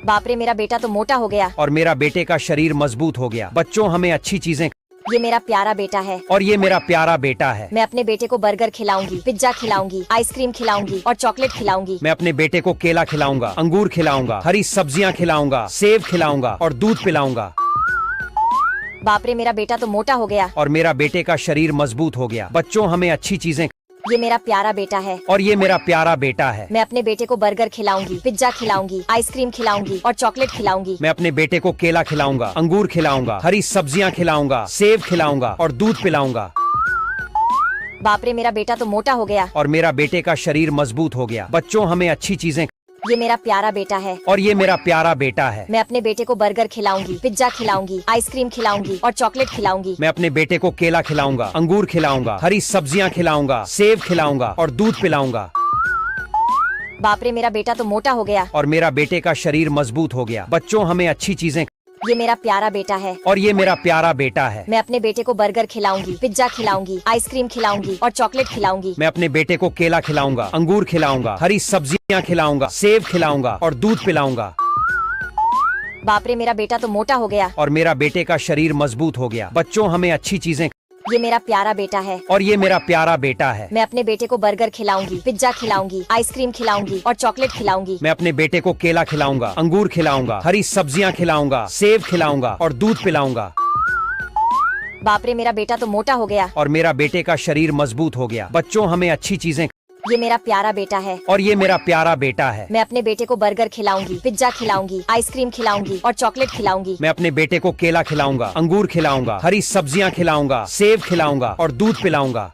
बाप रे, मेरा बेटा तो मोटा हो गया। और मेरा बेटे का शरीर मजबूत हो गया। बच्चों हमें अच्छी चीजें। ये मेरा प्यारा बेटा है। और ये मेरा प्यारा बेटा है। मैं अपने बेटे को बर्गर खिलाऊंगी, पिज्जा खिलाऊंगी, आइसक्रीम खिलाऊंगी और चॉकलेट खिलाऊंगी। मैं अपने बेटे को केला खिलाऊंगा, अंगूर खिलाऊंगा, हरी सब्जियां खिलाऊंगा, सेब खिलाऊंगा और दूध पिलाऊंगा। बाप रे, मेरा बेटा तो मोटा हो गया। और मेरा बेटे का शरीर मजबूत हो गया। बच्चों हमें अच्छी चीजें। ये मेरा प्यारा बेटा है। और ये मेरा प्यारा बेटा है। मैं अपने बेटे को बर्गर खिलाऊंगी, पिज्जा खिलाऊंगी, आइसक्रीम खिलाऊंगी और चॉकलेट खिलाऊंगी। मैं अपने बेटे को केला खिलाऊंगा, अंगूर खिलाऊंगा, हरी सब्जियां खिलाऊंगा, सेब खिलाऊंगा और दूध पिलाऊंगा। बाप रे, मेरा बेटा तो मोटा हो गया। और मेरा बेटे का शरीर मजबूत हो गया। बच्चों हमें अच्छी चीजें। ये मेरा प्यारा बेटा है। और ये मेरा प्यारा बेटा है। मैं अपने बेटे को बर्गर खिलाऊंगी, पिज्जा खिलाऊंगी, आइसक्रीम खिलाऊंगी और चॉकलेट खिलाऊंगी। मैं अपने बेटे को केला खिलाऊंगा, अंगूर खिलाऊंगा, हरी सब्जियां खिलाऊंगा, सेब खिलाऊंगा और दूध पिलाऊंगा। बाप रे, मेरा बेटा तो मोटा हो गया। और मेरा बेटे का शरीर मजबूत हो गया। बच्चों हमें अच्छी चीजें। ये मेरा प्यारा बेटा है। और ये मेरा प्यारा बेटा है। मैं अपने बेटे को बर्गर खिलाऊंगी, पिज्जा खिलाऊंगी, आइसक्रीम खिलाऊंगी और चॉकलेट खिलाऊंगी। मैं अपने बेटे को केला खिलाऊंगा, अंगूर खिलाऊंगा, हरी सब्जियां खिलाऊंगा, सेब खिलाऊंगा और दूध पिलाऊंगा। बाप रे, मेरा बेटा तो मोटा हो गया। और मेरा बेटे का शरीर मजबूत हो गया। बच्चों हमें अच्छी चीजें। ये मेरा प्यारा बेटा है। और ये मेरा प्यारा बेटा है। मैं अपने बेटे को बर्गर खिलाऊंगी, पिज्जा खिलाऊंगी, आइसक्रीम खिलाऊंगी और चॉकलेट खिलाऊंगी। मैं अपने बेटे को केला खिलाऊंगा, अंगूर खिलाऊंगा, हरी सब्जियां खिलाऊंगा, सेब खिलाऊंगा और दूध पिलाऊंगा। बाप रे, मेरा बेटा तो मोटा हो गया। और मेरा बेटे का शरीर मजबूत हो गया। बच्चों हमें अच्छी चीजें। ये मेरा प्यारा बेटा है। और ये मेरा प्यारा बेटा है। मैं अपने बेटे को बर्गर खिलाऊंगी, पिज्जा खिलाऊंगी, आइसक्रीम खिलाऊंगी और चॉकलेट खिलाऊंगी। मैं अपने बेटे को केला खिलाऊंगा, अंगूर खिलाऊंगा, हरी सब्जियां खिलाऊंगा, सेब खिलाऊंगा और दूध पिलाऊंगा।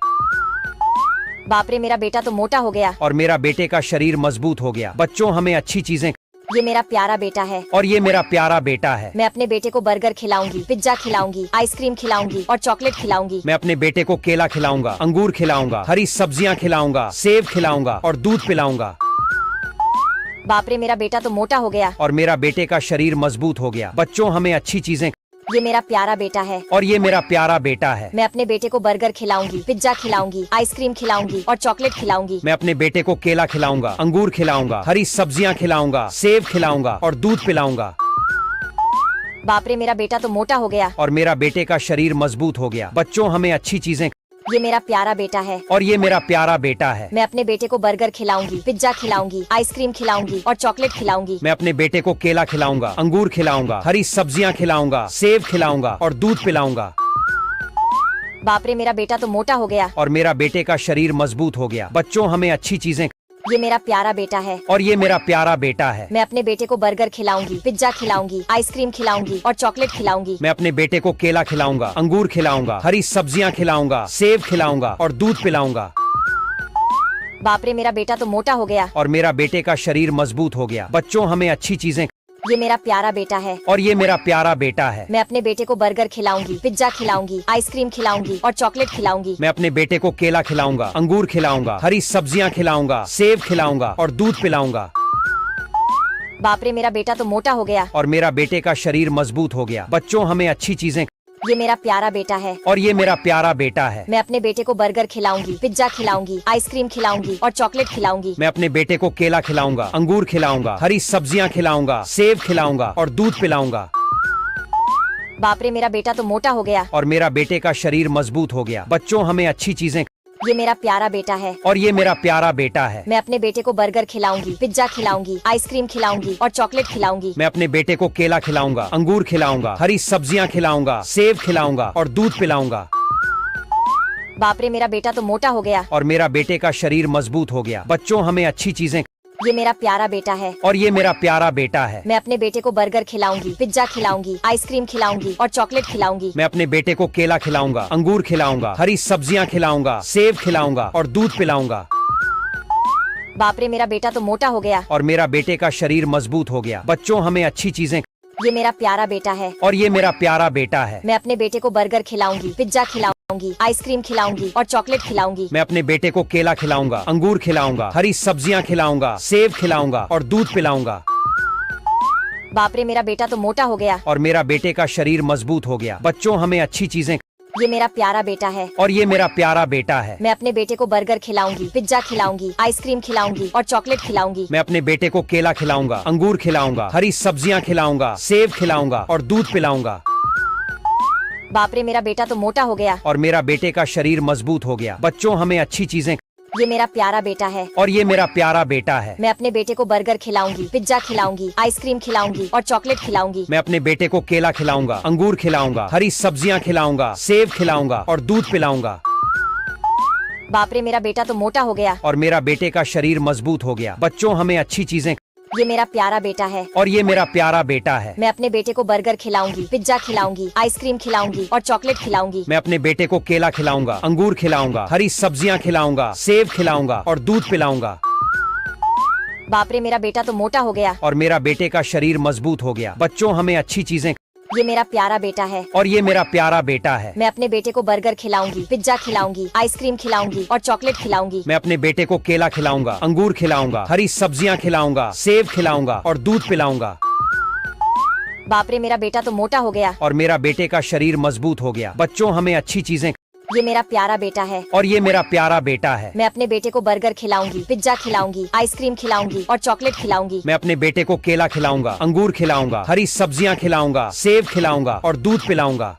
बाप रे, मेरा बेटा तो मोटा हो गया। और मेरा बेटे का शरीर मजबूत हो गया। बच्चों हमें अच्छी चीजें। ये मेरा प्यारा बेटा है। और ये मेरा प्यारा बेटा है। मैं अपने बेटे को बर्गर खिलाऊंगी, पिज्जा खिलाऊंगी, आइसक्रीम खिलाऊंगी और चॉकलेट खिलाऊंगी। मैं अपने बेटे को केला खिलाऊंगा, अंगूर खिलाऊंगा, हरी सब्जियां खिलाऊंगा, सेब खिलाऊंगा और दूध पिलाऊंगा। बाप रे, मेरा बेटा तो मोटा हो गया। और मेरा बेटे का शरीर मजबूत हो गया। बच्चों हमें अच्छी चीजें। ये मेरा प्यारा बेटा है। और ये मेरा प्यारा बेटा है। मैं अपने बेटे को बर्गर खिलाऊंगी, पिज्जा खिलाऊंगी, आइसक्रीम खिलाऊंगी और चॉकलेट खिलाऊंगी। मैं अपने बेटे को केला खिलाऊंगा, अंगूर खिलाऊंगा, हरी सब्जियां खिलाऊंगा, सेब खिलाऊंगा और दूध पिलाऊंगा। बाप रे, मेरा बेटा तो मोटा हो गया। और मेरा बेटे का शरीर मजबूत हो गया। बच्चों हमें अच्छी चीजें। ये मेरा प्यारा बेटा है। और ये मेरा प्यारा बेटा है। मैं अपने बेटे को बर्गर खिलाऊंगी, पिज्जा खिलाऊंगी, आइसक्रीम खिलाऊंगी और चॉकलेट खिलाऊंगी। मैं अपने बेटे को केला खिलाऊंगा, अंगूर खिलाऊंगा, हरी सब्जियां खिलाऊंगा, सेब खिलाऊंगा और दूध पिलाऊंगा। बाप रे, मेरा बेटा तो मोटा हो गया। और मेरा बेटे का शरीर मजबूत हो गया। बच्चों हमें अच्छी चीजें। ये मेरा प्यारा बेटा है। और ये मेरा प्यारा बेटा है। मैं अपने बेटे को बर्गर खिलाऊंगी, पिज्जा खिलाऊंगी, आइसक्रीम खिलाऊंगी और चॉकलेट खिलाऊंगी। मैं अपने बेटे को केला खिलाऊंगा, अंगूर खिलाऊंगा, हरी सब्जियां खिलाऊंगा, सेब खिलाऊंगा और दूध पिलाऊंगा। बाप रे, मेरा बेटा तो मोटा हो गया। और मेरा बेटे का शरीर मजबूत हो गया। बच्चों हमें अच्छी चीजें। ये मेरा प्यारा बेटा है। और ये मेरा प्यारा बेटा है। मैं अपने बेटे को बर्गर खिलाऊंगी, पिज्जा खिलाऊंगी, आइसक्रीम खिलाऊंगी और चॉकलेट खिलाऊंगी। मैं अपने बेटे को केला खिलाऊंगा, अंगूर खिलाऊंगा, हरी सब्जियां खिलाऊंगा, सेब खिलाऊंगा और दूध पिलाऊंगा। बाप रे, मेरा बेटा तो मोटा हो गया। और मेरा बेटे का शरीर मजबूत हो गया। बच्चों हमें अच्छी चीजें। ये मेरा प्यारा बेटा है। और ये मेरा प्यारा बेटा है। मैं अपने बेटे को बर्गर खिलाऊंगी, पिज्जा खिलाऊंगी, आइसक्रीम खिलाऊंगी और चॉकलेट खिलाऊंगी। मैं अपने बेटे को केला खिलाऊंगा, अंगूर खिलाऊंगा, हरी सब्जियां खिलाऊंगा, सेब खिलाऊंगा और दूध पिलाऊंगा। बाप रे, मेरा बेटा तो मोटा हो गया। और मेरा बेटे का शरीर मजबूत हो गया। बच्चों हमें अच्छी चीजें। ये मेरा प्यारा बेटा है। और ये मेरा प्यारा बेटा है। मैं अपने बेटे को बर्गर खिलाऊंगी, पिज्जा खिलाऊंगी, आइसक्रीम खिलाऊंगी और चॉकलेट खिलाऊंगी। मैं अपने बेटे को केला खिलाऊंगा, अंगूर खिलाऊंगा, हरी सब्जियां खिलाऊंगा, सेब खिलाऊंगा और दूध पिलाऊंगा। बाप रे, मेरा बेटा तो मोटा हो गया। और मेरा बेटे का शरीर मजबूत हो गया। बच्चों हमें अच्छी चीजें। ये मेरा प्यारा बेटा है। और ये मेरा प्यारा बेटा है। मैं अपने बेटे को बर्गर खिलाऊंगी, पिज्जा खिलाऊंगी, आइसक्रीम खिलाऊंगी और चॉकलेट खिलाऊंगी। मैं अपने बेटे को केला खिलाऊंगा, अंगूर खिलाऊंगा, हरी सब्जियां खिलाऊंगा, सेब खिलाऊंगा और दूध पिलाऊंगा। बाप रे, मेरा बेटा तो मोटा हो गया। और मेरा बेटे का शरीर मजबूत हो गया। बच्चों हमें अच्छी चीजें। ये मेरा प्यारा बेटा है। और ये मेरा प्यारा बेटा है। मैं अपने बेटे को बर्गर खिलाऊंगी, पिज्जा खिलाऊंगी, आइसक्रीम खिलाऊंगी और चॉकलेट खिलाऊंगी। मैं अपने बेटे को केला खिलाऊंगा, अंगूर खिलाऊंगा, हरी सब्जियां खिलाऊंगा, सेब खिलाऊंगा और दूध पिलाऊंगा। बाप रे, मेरा बेटा तो मोटा हो गया। और मेरा बेटे का शरीर मजबूत हो गया। बच्चों हमें अच्छी चीजें। ये मेरा प्यारा बेटा है और ये मेरा प्यारा बेटा है। मैं अपने बेटे को बर्गर खिलाऊंगी, पिज्जा खिलाऊंगी, आइसक्रीम खिलाऊंगी और चॉकलेट खिलाऊंगी। मैं अपने बेटे को केला खिलाऊंगा, अंगूर खिलाऊंगा, हरी सब्जियां खिलाऊंगा, सेब खिलाऊंगा और दूध पिलाऊंगा। बाप रे, मेरा बेटा तो मोटा हो गया। और मेरा बेटे का शरीर मजबूत हो गया। बच्चों, हमें अच्छी चीजें। ये मेरा प्यारा बेटा है और ये मेरा प्यारा बेटा है। मैं अपने बेटे को बर्गर खिलाऊंगी, पिज्जा खिलाऊंगी, आइसक्रीम खिलाऊंगी और चॉकलेट खिलाऊंगी। मैं अपने बेटे को केला खिलाऊंगा, अंगूर खिलाऊंगा, हरी सब्जियां खिलाऊंगा, सेब खिलाऊंगा और दूध पिलाऊंगा। बाप रे, मेरा बेटा तो मोटा हो गया। और मेरा बेटे का शरीर मजबूत हो गया। बच्चों, हमें अच्छी चीजें। ये मेरा प्यारा बेटा है और ये मेरा प्यारा बेटा है। मैं अपने बेटे को बर्गर खिलाऊंगी, पिज्जा खिलाऊंगी, आइसक्रीम खिलाऊंगी और चॉकलेट खिलाऊंगी। मैं अपने बेटे को केला खिलाऊंगा, अंगूर खिलाऊंगा, हरी सब्जियां खिलाऊंगा, सेब खिलाऊंगा और दूध पिलाऊंगा। बाप रे, मेरा बेटा तो मोटा हो गया। और मेरा बेटे का शरीर मजबूत हो गया। बच्चों, हमें अच्छी चीजें। ये मेरा प्यारा बेटा है और ये मेरा प्यारा बेटा है। मैं अपने बेटे को बर्गर खिलाऊंगी, पिज्जा खिलाऊंगी, आइसक्रीम खिलाऊंगी और चॉकलेट खिलाऊंगी। मैं अपने बेटे को केला खिलाऊंगा, अंगूर खिलाऊंगा, हरी सब्जियां खिलाऊंगा, सेब खिलाऊंगा और दूध पिलाऊंगा। बाप रे, मेरा बेटा तो मोटा हो गया। और मेरा बेटे का शरीर मजबूत हो गया। बच्चों, हमें अच्छी चीजें। ये मेरा प्यारा बेटा है और ये मेरा प्यारा बेटा है। मैं अपने बेटे को बर्गर खिलाऊंगी, पिज्जा खिलाऊंगी, आइसक्रीम खिलाऊंगी और चॉकलेट खिलाऊंगी। मैं अपने बेटे को केला खिलाऊंगा, अंगूर खिलाऊंगा, हरी सब्जियां खिलाऊंगा, सेब खिलाऊंगा और दूध पिलाऊंगा।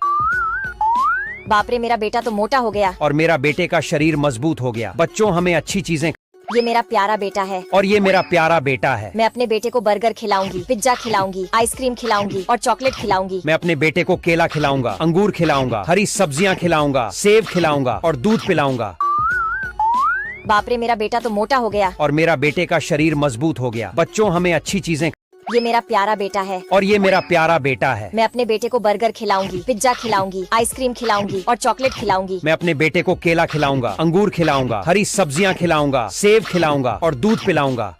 बाप रे, मेरा बेटा तो मोटा हो गया। और मेरा बेटे का शरीर मजबूत हो गया। बच्चों, हमें अच्छी चीजें। ये मेरा प्यारा बेटा है और ये मेरा प्यारा बेटा है। मैं अपने बेटे को बर्गर खिलाऊंगी, पिज्जा खिलाऊंगी, आइसक्रीम खिलाऊंगी और चॉकलेट खिलाऊंगी। मैं अपने बेटे को केला खिलाऊंगा, अंगूर खिलाऊंगा, हरी सब्जियां खिलाऊंगा, सेब खिलाऊंगा और दूध पिलाऊंगा। बाप रे, मेरा बेटा तो मोटा हो गया। और मेरा बेटे का शरीर मजबूत हो गया। बच्चों, हमें अच्छी चीजें। ये मेरा प्यारा बेटा है और ये मेरा प्यारा बेटा है। मैं अपने बेटे को बर्गर खिलाऊंगी, पिज्जा खिलाऊंगी, आइसक्रीम खिलाऊंगी और चॉकलेट खिलाऊंगी। मैं अपने बेटे को केला खिलाऊंगा, अंगूर खिलाऊंगा, हरी सब्जियां खिलाऊंगा, सेब खिलाऊंगा और दूध पिलाऊंगा।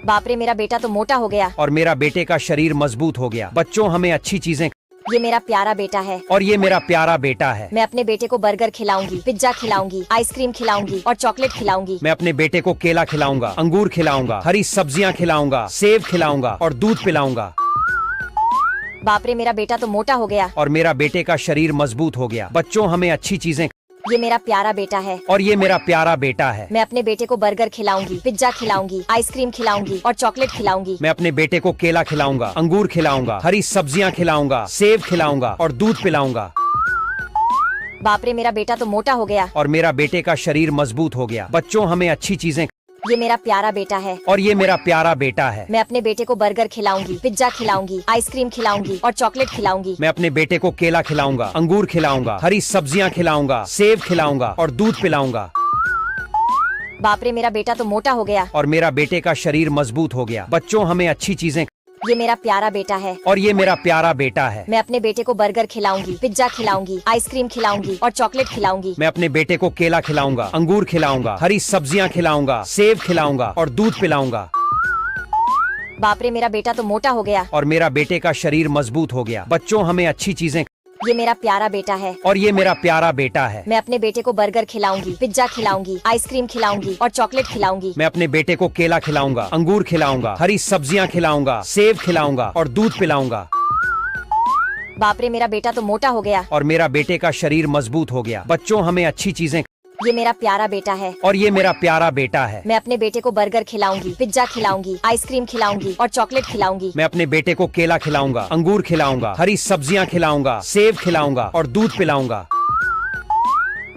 बाप रे, मेरा बेटा तो मोटा हो गया। और मेरा बेटे का शरीर मजबूत हो गया। बच्चों, हमें अच्छी चीजें। ये मेरा प्यारा बेटा है और ये मेरा प्यारा बेटा है। मैं अपने बेटे को बर्गर खिलाऊंगी, पिज्जा खिलाऊंगी, आइसक्रीम खिलाऊंगी और चॉकलेट खिलाऊंगी। मैं अपने बेटे को केला खिलाऊंगा, अंगूर खिलाऊंगा, हरी सब्जियां खिलाऊंगा, सेब खिलाऊंगा और दूध पिलाऊंगा। बाप रे, मेरा बेटा तो मोटा हो गया। और मेरा बेटे का शरीर मजबूत हो गया। बच्चों, हमें अच्छी चीजें। ये मेरा प्यारा बेटा है और ये मेरा प्यारा बेटा है। मैं अपने बेटे को बर्गर खिलाऊंगी, पिज्जा खिलाऊंगी, आइसक्रीम खिलाऊंगी और चॉकलेट खिलाऊंगी। मैं अपने बेटे को केला खिलाऊंगा, अंगूर खिलाऊंगा, हरी सब्जियां खिलाऊंगा, सेब खिलाऊंगा और दूध पिलाऊंगा। बाप रे, मेरा बेटा तो मोटा हो गया। और मेरा बेटे का शरीर मजबूत हो गया। बच्चों, हमें अच्छी चीजें। ये मेरा प्यारा बेटा है और ये मेरा प्यारा बेटा है। मैं अपने बेटे को बर्गर खिलाऊंगी, पिज्जा खिलाऊंगी, आइसक्रीम खिलाऊंगी और चॉकलेट खिलाऊंगी। मैं अपने बेटे को केला खिलाऊंगा, अंगूर खिलाऊंगा, हरी सब्जियां खिलाऊंगा, सेब खिलाऊंगा और दूध पिलाऊंगा। बाप रे, मेरा बेटा तो मोटा हो गया। और मेरा बेटे का शरीर मजबूत हो गया। बच्चों, हमें अच्छी चीजें। ये मेरा प्यारा बेटा है और ये मेरा प्यारा बेटा है। मैं अपने बेटे को बर्गर खिलाऊंगी, पिज्जा खिलाऊंगी, आइसक्रीम खिलाऊंगी और चॉकलेट खिलाऊंगी। मैं अपने बेटे को केला खिलाऊंगा, अंगूर खिलाऊंगा, हरी सब्जियां खिलाऊंगा, सेब खिलाऊंगा और दूध पिलाऊंगा। बाप रे, मेरा बेटा तो मोटा हो गया। और मेरा बेटे का शरीर मजबूत हो गया। बच्चों, हमें अच्छी चीजें। ये मेरा प्यारा बेटा है और ये मेरा प्यारा बेटा है। मैं अपने बेटे को बर्गर खिलाऊंगी, पिज्जा खिलाऊंगी, आइसक्रीम खिलाऊंगी और चॉकलेट खिलाऊंगी। मैं अपने बेटे को केला खिलाऊंगा, अंगूर खिलाऊंगा, हरी सब्जियां खिलाऊंगा, सेब खिलाऊंगा और दूध पिलाऊंगा। बाप रे, मेरा बेटा तो मोटा हो गया। और मेरा बेटे का शरीर मजबूत हो गया। बच्चों, हमें अच्छी चीजें। ये मेरा प्यारा बेटा है और ये मेरा प्यारा बेटा है। मैं अपने बेटे को बर्गर खिलाऊंगी, पिज्जा खिलाऊंगी, आइसक्रीम खिलाऊंगी और चॉकलेट खिलाऊंगी। मैं अपने बेटे को केला खिलाऊंगा, अंगूर खिलाऊंगा, हरी सब्जियां खिलाऊंगा, सेब खिलाऊंगा और दूध पिलाऊंगा।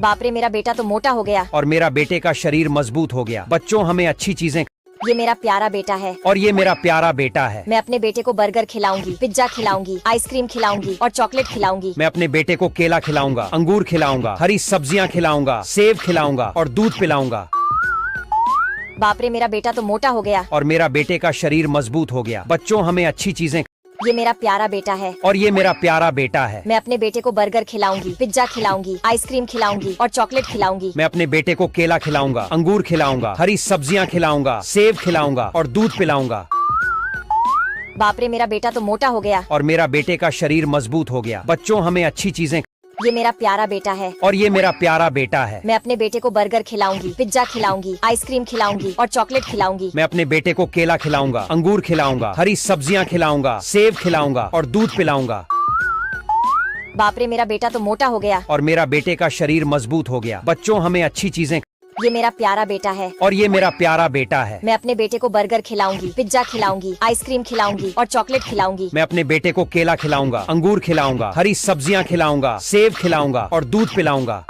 बाप रे, मेरा बेटा तो मोटा हो गया। और मेरा बेटे का शरीर मजबूत हो गया। बच्चों, हमें अच्छी चीजें। ये मेरा प्यारा बेटा है और ये मेरा प्यारा बेटा है। मैं अपने बेटे को बर्गर खिलाऊंगी, पिज्जा खिलाऊंगी, आइसक्रीम खिलाऊंगी और चॉकलेट खिलाऊंगी। मैं अपने बेटे को केला खिलाऊंगा, अंगूर खिलाऊंगा, हरी सब्जियां खिलाऊंगा, सेब खिलाऊंगा और दूध पिलाऊंगा। बाप रे, मेरा बेटा तो मोटा हो गया। और मेरा बेटे का शरीर मजबूत हो गया। बच्चों, हमें अच्छी चीजें। ये मेरा प्यारा बेटा है और ये मेरा प्यारा बेटा है। मैं अपने बेटे को बर्गर खिलाऊंगी, पिज्जा खिलाऊंगी, आइसक्रीम खिलाऊंगी और चॉकलेट खिलाऊंगी। मैं अपने बेटे को केला खिलाऊंगा, अंगूर खिलाऊंगा, हरी सब्जियां खिलाऊंगा, सेब खिलाऊंगा और दूध पिलाऊंगा। बाप रे, मेरा बेटा तो मोटा हो गया। और मेरा बेटे का शरीर मजबूत हो गया। बच्चों, हमें अच्छी चीजें। ये मेरा प्यारा बेटा है और ये मेरा प्यारा बेटा है। मैं अपने बेटे को बर्गर खिलाऊंगी, पिज्जा खिलाऊंगी, आइसक्रीम खिलाऊंगी और चॉकलेट खिलाऊंगी। मैं अपने बेटे को केला खिलाऊंगा, अंगूर खिलाऊंगा, हरी सब्जियां खिलाऊंगा, सेब खिलाऊंगा और दूध पिलाऊंगा। बाप रे मेरा बेटा तो मोटा हो गया। और मेरा बेटे का शरीर मजबूत हो गया। बच्चों हमें अच्छी चीजें। ये मेरा प्यारा बेटा है। और ये मेरा प्यारा बेटा है। मैं अपने बेटे को बर्गर खिलाऊंगी, पिज्जा खिलाऊंगी, आइसक्रीम खिलाऊंगी और चॉकलेट खिलाऊंगी। मैं अपने बेटे को केला खिलाऊंगा, अंगूर खिलाऊंगा, हरी सब्जियां खिलाऊंगा, सेब खिलाऊंगा और दूध पिलाऊंगा।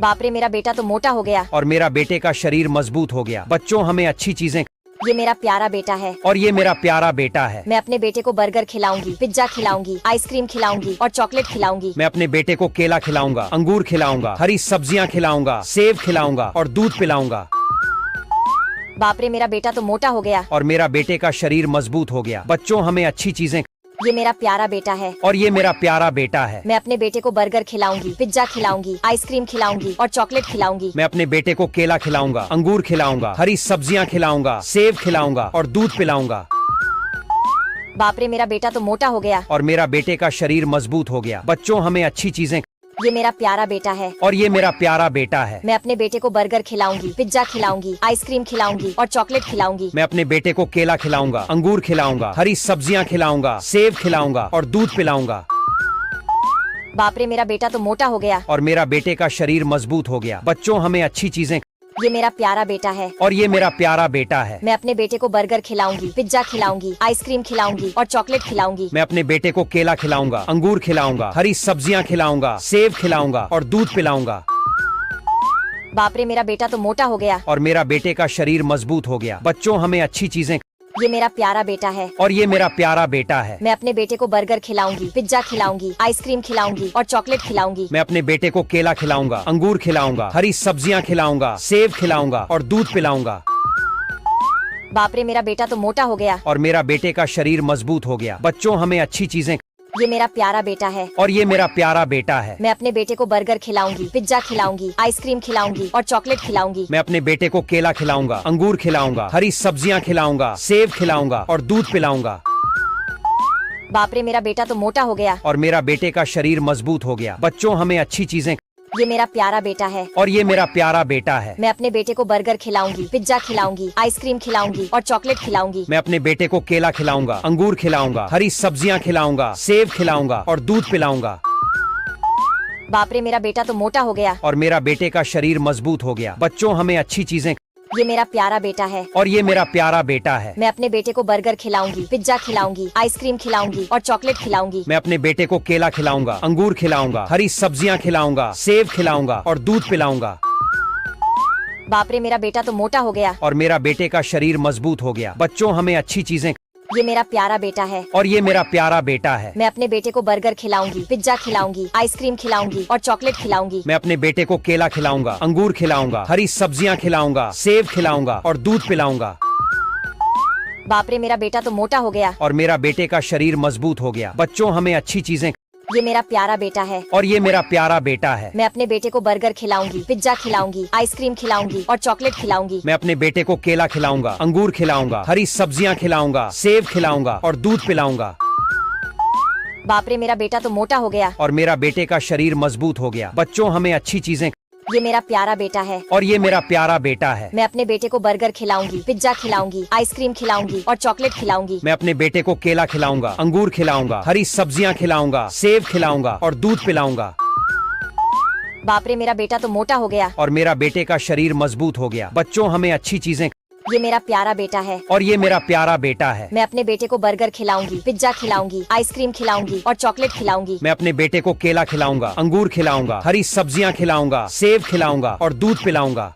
बाप रे मेरा बेटा तो मोटा हो गया। और मेरा बेटे का शरीर मजबूत हो गया। बच्चों हमें अच्छी चीजें। ये मेरा प्यारा बेटा है। और ये मेरा प्यारा बेटा है। मैं अपने बेटे को बर्गर खिलाऊंगी, पिज्जा खिलाऊंगी, आइसक्रीम खिलाऊंगी और चॉकलेट खिलाऊंगी। मैं अपने बेटे को केला खिलाऊंगा, अंगूर खिलाऊंगा, हरी सब्जियां खिलाऊंगा, सेब खिलाऊंगा और दूध पिलाऊंगा। बाप रे मेरा बेटा तो मोटा हो गया। और मेरा बेटे का शरीर मजबूत हो गया। बच्चों हमें अच्छी चीजें। ये मेरा प्यारा बेटा है। और ये मेरा प्यारा बेटा है। मैं अपने बेटे को बर्गर खिलाऊंगी, पिज्जा खिलाऊंगी, आइसक्रीम खिलाऊंगी और चॉकलेट खिलाऊंगी। मैं अपने बेटे को केला खिलाऊंगा, अंगूर खिलाऊंगा, हरी सब्जियां खिलाऊंगा, सेब खिलाऊंगा और दूध पिलाऊंगा। बाप रे मेरा बेटा तो मोटा हो गया। और मेरा बेटे का शरीर मजबूत हो गया। बच्चों हमें अच्छी चीजें। ये मेरा प्यारा बेटा है। और ये मेरा प्यारा बेटा है। मैं अपने बेटे को बर्गर खिलाऊंगी, पिज्जा खिलाऊंगी, आइसक्रीम खिलाऊंगी और चॉकलेट खिलाऊंगी। मैं अपने बेटे को केला खिलाऊंगा, अंगूर खिलाऊंगा, हरी सब्जियां खिलाऊंगा, सेब खिलाऊंगा और दूध पिलाऊंगा। बाप रे मेरा बेटा तो मोटा हो गया। और मेरा बेटे का शरीर मजबूत हो गया। बच्चों हमें अच्छी चीजें। ये मेरा प्यारा बेटा है। और ये मेरा प्यारा बेटा है। मैं अपने बेटे को बर्गर खिलाऊंगी, पिज्जा खिलाऊंगी, आइसक्रीम खिलाऊंगी और चॉकलेट खिलाऊंगी। मैं अपने बेटे को केला खिलाऊंगा, अंगूर खिलाऊंगा, हरी सब्जियां खिलाऊंगा, सेब खिलाऊंगा और दूध पिलाऊंगा। बाप रे मेरा बेटा तो मोटा हो गया। और मेरा बेटे का शरीर मजबूत हो गया। बच्चों हमें अच्छी चीजें। ये मेरा प्यारा बेटा है। और ये मेरा प्यारा बेटा है। मैं अपने बेटे को बर्गर खिलाऊंगी, पिज्जा खिलाऊंगी, आइसक्रीम खिलाऊंगी और चॉकलेट खिलाऊंगी। मैं अपने बेटे को केला खिलाऊंगा, अंगूर खिलाऊंगा, हरी सब्जियां खिलाऊंगा, सेब खिलाऊंगा और दूध पिलाऊंगा। बाप रे मेरा बेटा तो मोटा हो गया। और मेरा बेटे का शरीर मजबूत हो गया। बच्चों हमें अच्छी चीजें। ये मेरा प्यारा बेटा है। और ये मेरा प्यारा बेटा है। मैं अपने बेटे को बर्गर खिलाऊंगी, पिज्जा खिलाऊंगी, आइसक्रीम खिलाऊंगी और चॉकलेट खिलाऊंगी। मैं अपने बेटे को केला खिलाऊंगा, अंगूर खिलाऊंगा, हरी सब्जियां खिलाऊंगा, सेब खिलाऊंगा और दूध पिलाऊंगा। बाप रे मेरा बेटा तो मोटा हो गया। और मेरा बेटे का शरीर मजबूत हो गया। बच्चों हमें अच्छी चीजें। ये मेरा प्यारा बेटा है। और ये मेरा प्यारा बेटा है। मैं अपने बेटे को बर्गर खिलाऊंगी, पिज्जा खिलाऊंगी, आइसक्रीम खिलाऊंगी और चॉकलेट खिलाऊंगी। मैं अपने बेटे को केला खिलाऊंगा, अंगूर खिलाऊंगा, हरी सब्जियां खिलाऊंगा, सेब खिलाऊंगा और दूध पिलाऊंगा। बाप रे मेरा बेटा तो मोटा हो गया। और मेरा बेटे का शरीर मजबूत हो गया। बच्चों हमें अच्छी चीजें। ये मेरा प्यारा बेटा है। और ये मेरा प्यारा बेटा है। मैं अपने बेटे को बर्गर खिलाऊंगी, पिज्जा खिलाऊंगी, आइसक्रीम खिलाऊंगी और चॉकलेट खिलाऊंगी। मैं अपने बेटे को केला खिलाऊंगा, अंगूर खिलाऊंगा, हरी सब्जियां खिलाऊंगा, सेब खिलाऊंगा और दूध पिलाऊंगा। बाप रे मेरा बेटा तो मोटा हो गया। और मेरा बेटे का शरीर मजबूत हो गया। बच्चों हमें अच्छी चीजें। ये मेरा प्यारा बेटा है। और ये मेरा प्यारा बेटा है। मैं अपने बेटे को बर्गर खिलाऊंगी, पिज्जा खिलाऊंगी, आइसक्रीम खिलाऊंगी और चॉकलेट खिलाऊंगी। मैं अपने बेटे को केला खिलाऊंगा, अंगूर खिलाऊंगा, हरी सब्जियां खिलाऊंगा, सेब खिलाऊंगा और दूध पिलाऊंगा। बाप रे मेरा बेटा तो मोटा हो गया। और मेरा बेटे का शरीर मजबूत हो गया। बच्चों हमें अच्छी चीजें। ये मेरा प्यारा बेटा है। और ये मेरा प्यारा बेटा है। मैं अपने बेटे को बर्गर खिलाऊंगी, पिज्जा खिलाऊंगी, आइसक्रीम खिलाऊंगी और चॉकलेट खिलाऊंगी। मैं अपने बेटे को केला खिलाऊंगा, अंगूर खिलाऊंगा, हरी सब्जियां खिलाऊंगा, सेब खिलाऊंगा और दूध पिलाऊंगा। बाप रे मेरा बेटा तो मोटा हो गया। और मेरा बेटे का शरीर मजबूत हो गया। बच्चों हमें अच्छी चीजें। ये मेरा प्यारा बेटा है। और ये मेरा प्यारा बेटा है। मैं अपने बेटे को बर्गर खिलाऊंगी, पिज्जा खिलाऊंगी, आइसक्रीम खिलाऊंगी और चॉकलेट खिलाऊंगी। मैं अपने बेटे को केला खिलाऊंगा, अंगूर खिलाऊंगा, हरी सब्जियां खिलाऊंगा, सेब खिलाऊंगा और दूध पिलाऊंगा। बाप रे मेरा बेटा तो मोटा हो गया। और मेरा बेटे का शरीर मजबूत हो गया। बच्चों हमें अच्छी चीजें। ये मेरा प्यारा बेटा है। और ये मेरा प्यारा बेटा है। मैं अपने बेटे को बर्गर खिलाऊंगी, पिज्जा खिलाऊंगी, आइसक्रीम खिलाऊंगी और चॉकलेट खिलाऊंगी। मैं अपने बेटे को केला खिलाऊंगा, अंगूर खिलाऊंगा, हरी सब्जियां खिलाऊंगा, सेब खिलाऊंगा और दूध पिलाऊंगा।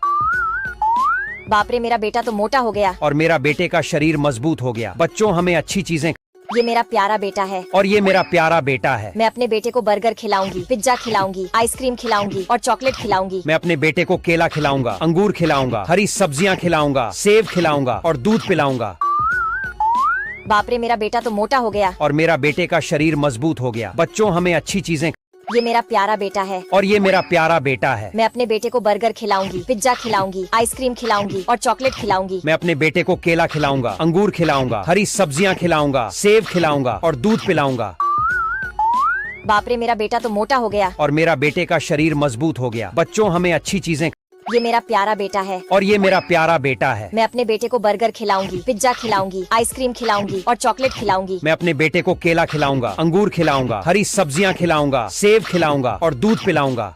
बाप रे मेरा बेटा तो मोटा हो गया। और मेरा बेटे का शरीर मजबूत हो गया। बच्चों हमें अच्छी चीजें। ये मेरा प्यारा बेटा है। और ये मेरा प्यारा बेटा है। मैं अपने बेटे को बर्गर खिलाऊंगी, पिज्जा खिलाऊंगी, आइसक्रीम खिलाऊंगी और चॉकलेट खिलाऊंगी। मैं अपने बेटे को केला खिलाऊंगा, अंगूर खिलाऊंगा, हरी सब्जियां खिलाऊंगा, सेब खिलाऊंगा और दूध पिलाऊंगा। बाप रे मेरा बेटा तो मोटा हो गया। और मेरा बेटे का शरीर मजबूत हो गया। बच्चों हमें अच्छी चीजें। ये मेरा प्यारा बेटा है। और ये मेरा प्यारा बेटा है। मैं अपने बेटे को बर्गर खिलाऊंगी, पिज्जा खिलाऊंगी, आइसक्रीम खिलाऊंगी और चॉकलेट खिलाऊंगी। मैं अपने बेटे को केला खिलाऊंगा, अंगूर खिलाऊंगा, हरी सब्जियां खिलाऊंगा, सेब खिलाऊंगा और दूध पिलाऊंगा। बाप रे मेरा बेटा तो मोटा हो गया। और मेरा बेटे का शरीर मजबूत हो गया। बच्चों हमें अच्छी चीजें। ये मेरा प्यारा बेटा है और ये मेरा प्यारा बेटा है। मैं अपने बेटे को बर्गर खिलाऊंगी, पिज्जा खिलाऊंगी, आइसक्रीम खिलाऊंगी और चॉकलेट खिलाऊंगी। मैं अपने बेटे को केला खिलाऊंगा, अंगूर खिलाऊंगा, हरी सब्जियां खिलाऊंगा, सेब खिलाऊंगा और दूध पिलाऊंगा।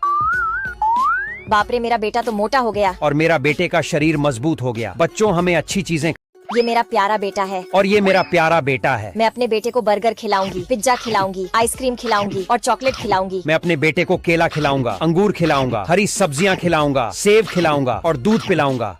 बाप रे, मेरा बेटा तो मोटा हो गया। और मेरा बेटे का शरीर मजबूत हो गया। बच्चों, हमें अच्छी चीजें। ये मेरा प्यारा बेटा है और ये मेरा प्यारा बेटा है। मैं अपने बेटे को बर्गर खिलाऊंगी, पिज्जा खिलाऊंगी, आइसक्रीम खिलाऊंगी और चॉकलेट खिलाऊंगी। मैं अपने बेटे को केला खिलाऊंगा, अंगूर खिलाऊंगा, हरी सब्जियां खिलाऊंगा, सेब खिलाऊंगा और दूध पिलाऊंगा।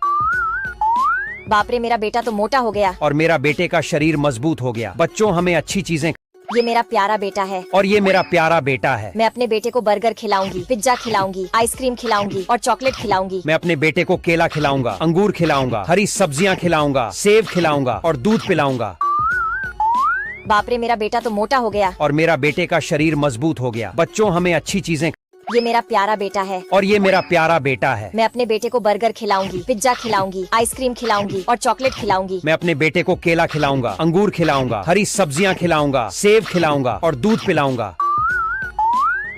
बाप रे, मेरा बेटा तो मोटा हो गया। और मेरा बेटे का शरीर मजबूत हो गया। बच्चों, हमें अच्छी चीजें। ये मेरा प्यारा बेटा है और ये मेरा प्यारा बेटा है। मैं अपने बेटे को बर्गर खिलाऊंगी, पिज्जा खिलाऊंगी, आइसक्रीम खिलाऊंगी और चॉकलेट खिलाऊंगी। मैं अपने बेटे को केला खिलाऊंगा, अंगूर खिलाऊंगा, हरी सब्जियां खिलाऊंगा, सेब खिलाऊंगा और दूध पिलाऊंगा। बाप रे, मेरा बेटा तो मोटा हो गया। और मेरा बेटे का शरीर मजबूत हो गया। बच्चों, हमें अच्छी चीजें। ये मेरा प्यारा बेटा है और ये मेरा प्यारा बेटा है। मैं अपने बेटे को बर्गर खिलाऊंगी, पिज्जा खिलाऊंगी, आइसक्रीम खिलाऊंगी और चॉकलेट खिलाऊंगी। मैं अपने बेटे को केला खिलाऊंगा, अंगूर खिलाऊंगा, हरी सब्जियां खिलाऊंगा, सेब खिलाऊंगा और दूध पिलाऊंगा।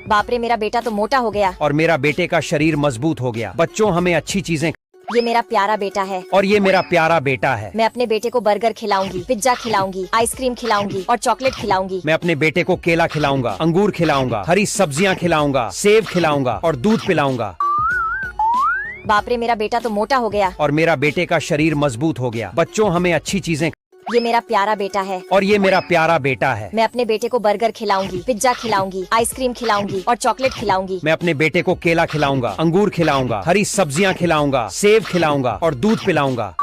बाप रे, मेरा बेटा तो मोटा हो गया। और मेरा बेटे का शरीर मजबूत हो गया। बच्चों, हमें अच्छी चीजें। ये मेरा प्यारा बेटा है और ये मेरा प्यारा बेटा है। मैं अपने बेटे को बर्गर खिलाऊंगी, पिज्जा खिलाऊंगी, आइसक्रीम खिलाऊंगी और चॉकलेट खिलाऊंगी। मैं अपने बेटे को केला खिलाऊंगा, अंगूर खिलाऊंगा, हरी सब्जियां खिलाऊंगा, सेब खिलाऊंगा और दूध पिलाऊंगा। बाप रे, मेरा बेटा तो मोटा हो गया। और मेरा बेटे का शरीर मजबूत हो गया। बच्चों, हमें अच्छी चीजें। ये मेरा प्यारा बेटा है और ये मेरा प्यारा बेटा है। मैं अपने बेटे को बर्गर खिलाऊंगी, पिज्जा खिलाऊंगी, आइसक्रीम खिलाऊंगी और चॉकलेट खिलाऊंगी। मैं अपने बेटे को केला खिलाऊंगा, अंगूर खिलाऊंगा, हरी सब्जियां खिलाऊंगा, सेब खिलाऊंगा और दूध पिलाऊंगा।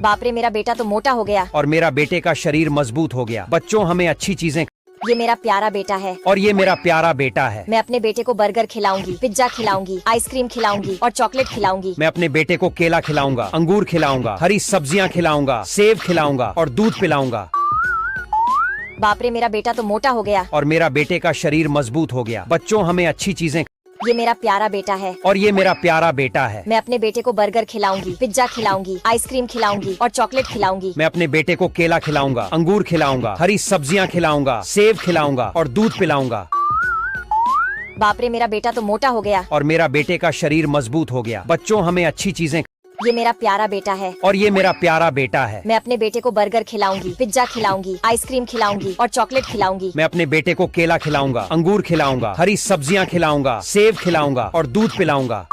बाप रे, मेरा बेटा तो मोटा हो गया। और मेरा बेटे का शरीर मजबूत हो गया। बच्चों, हमें अच्छी चीजें। ये मेरा प्यारा बेटा है और ये मेरा प्यारा बेटा है। मैं अपने बेटे को बर्गर खिलाऊंगी, पिज्जा खिलाऊंगी, आइसक्रीम खिलाऊंगी और चॉकलेट खिलाऊंगी। मैं अपने बेटे को केला खिलाऊंगा, अंगूर खिलाऊंगा, हरी सब्जियां खिलाऊंगा, सेब खिलाऊंगा और दूध पिलाऊंगा। बाप रे, मेरा बेटा तो मोटा हो गया। और मेरा बेटे का शरीर मजबूत हो गया। बच्चों, हमें अच्छी चीजें। ये मेरा प्यारा बेटा है और ये मेरा प्यारा बेटा है। मैं अपने बेटे को बर्गर खिलाऊंगी, पिज्जा खिलाऊंगी, आइसक्रीम खिलाऊंगी और चॉकलेट खिलाऊंगी। मैं अपने बेटे को केला खिलाऊंगा, अंगूर खिलाऊंगा, हरी सब्जियां खिलाऊंगा, सेब खिलाऊंगा और दूध पिलाऊंगा। बाप रे, मेरा बेटा तो मोटा हो गया। और मेरा बेटे का शरीर मजबूत हो गया। बच्चों, हमें अच्छी चीजें। ये मेरा प्यारा बेटा है और ये मेरा प्यारा बेटा है। मैं अपने बेटे को बर्गर खिलाऊंगी, पिज्जा खिलाऊंगी, आइसक्रीम खिलाऊंगी और चॉकलेट खिलाऊंगी। मैं अपने बेटे को केला खिलाऊंगा, अंगूर खिलाऊंगा, हरी सब्जियां खिलाऊंगा, सेब खिलाऊंगा और दूध पिलाऊंगा।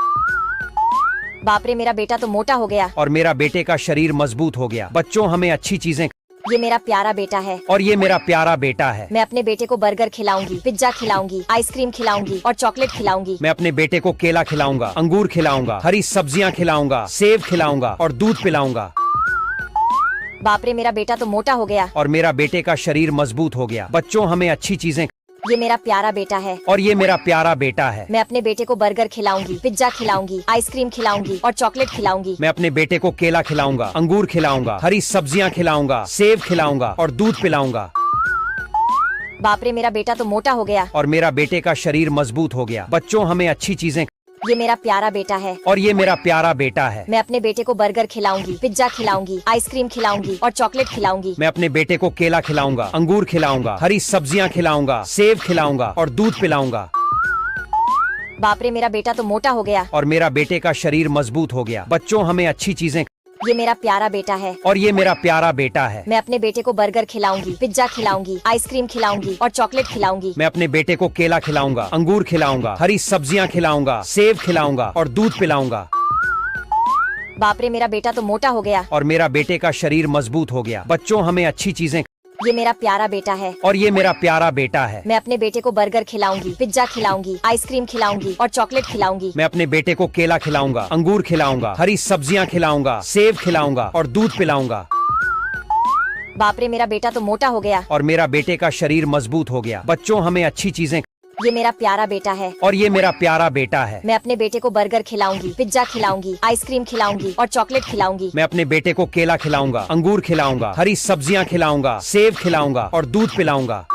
बाप रे, मेरा बेटा तो मोटा हो गया। और मेरा बेटे का शरीर मजबूत हो गया। बच्चों, हमें अच्छी चीजें। ये मेरा प्यारा बेटा है और ये मेरा प्यारा बेटा है। मैं अपने बेटे को बर्गर खिलाऊंगी, पिज्जा खिलाऊंगी, आइसक्रीम खिलाऊंगी और चॉकलेट खिलाऊंगी। मैं अपने बेटे को केला खिलाऊंगा, अंगूर खिलाऊंगा, हरी सब्जियां खिलाऊंगा, सेब खिलाऊंगा और दूध पिलाऊंगा। बाप रे, मेरा बेटा तो मोटा हो गया। और मेरा बेटे का शरीर मजबूत हो गया। बच्चों, हमें अच्छी चीजें। ये मेरा प्यारा बेटा है और ये मेरा प्यारा बेटा है। मैं अपने बेटे को बर्गर खिलाऊंगी, पिज्जा खिलाऊंगी, आइसक्रीम खिलाऊंगी और चॉकलेट खिलाऊंगी। मैं अपने बेटे को केला खिलाऊंगा, अंगूर खिलाऊंगा, हरी सब्जियां खिलाऊंगा, सेब खिलाऊंगा और दूध पिलाऊंगा। बाप रे, मेरा बेटा तो मोटा हो गया। और मेरा बेटे का शरीर मजबूत हो गया। बच्चों, हमें अच्छी चीजें। ये मेरा प्यारा बेटा है और ये मेरा प्यारा बेटा है। मैं अपने बेटे को बर्गर खिलाऊंगी, पिज्जा खिलाऊंगी, आइसक्रीम खिलाऊंगी और चॉकलेट खिलाऊंगी। मैं अपने बेटे को केला खिलाऊंगा, अंगूर खिलाऊंगा, हरी सब्जियां खिलाऊंगा, सेब खिलाऊंगा और दूध पिलाऊंगा। बाप रे, मेरा बेटा तो मोटा हो गया। और मेरा बेटे का शरीर मजबूत हो गया। बच्चों, हमें अच्छी चीजें। ये मेरा प्यारा बेटा है और ये मेरा प्यारा बेटा है। मैं अपने बेटे को बर्गर खिलाऊंगी, पिज्जा खिलाऊंगी, आइसक्रीम खिलाऊंगी और चॉकलेट खिलाऊंगी। मैं अपने बेटे को केला खिलाऊंगा, अंगूर खिलाऊंगा, हरी सब्जियां खिलाऊंगा, सेब खिलाऊंगा और दूध पिलाऊंगा। बाप रे, मेरा बेटा तो मोटा हो गया। और मेरा बेटे का शरीर मजबूत हो गया। बच्चों, हमें अच्छी चीजें। ये मेरा प्यारा बेटा है और ये मेरा प्यारा बेटा है। मैं अपने बेटे को बर्गर खिलाऊंगी, पिज्जा खिलाऊंगी, आइसक्रीम खिलाऊंगी और चॉकलेट खिलाऊंगी। मैं अपने बेटे को केला खिलाऊंगा, अंगूर खिलाऊंगा, हरी सब्जियां खिलाऊंगा, सेब खिलाऊंगा और दूध पिलाऊंगा। बाप रे, मेरा बेटा तो मोटा हो गया। और मेरा बेटे का शरीर मजबूत हो गया। बच्चों, हमें अच्छी चीजें। ये मेरा प्यारा बेटा है और ये मेरा प्यारा बेटा है। मैं अपने बेटे को बर्गर खिलाऊंगी, पिज्जा खिलाऊंगी, आइसक्रीम खिलाऊंगी और चॉकलेट खिलाऊंगी। मैं अपने बेटे को केला खिलाऊंगा, अंगूर खिलाऊंगा, हरी सब्जियां खिलाऊंगा, सेब खिलाऊंगा और दूध पिलाऊंगा।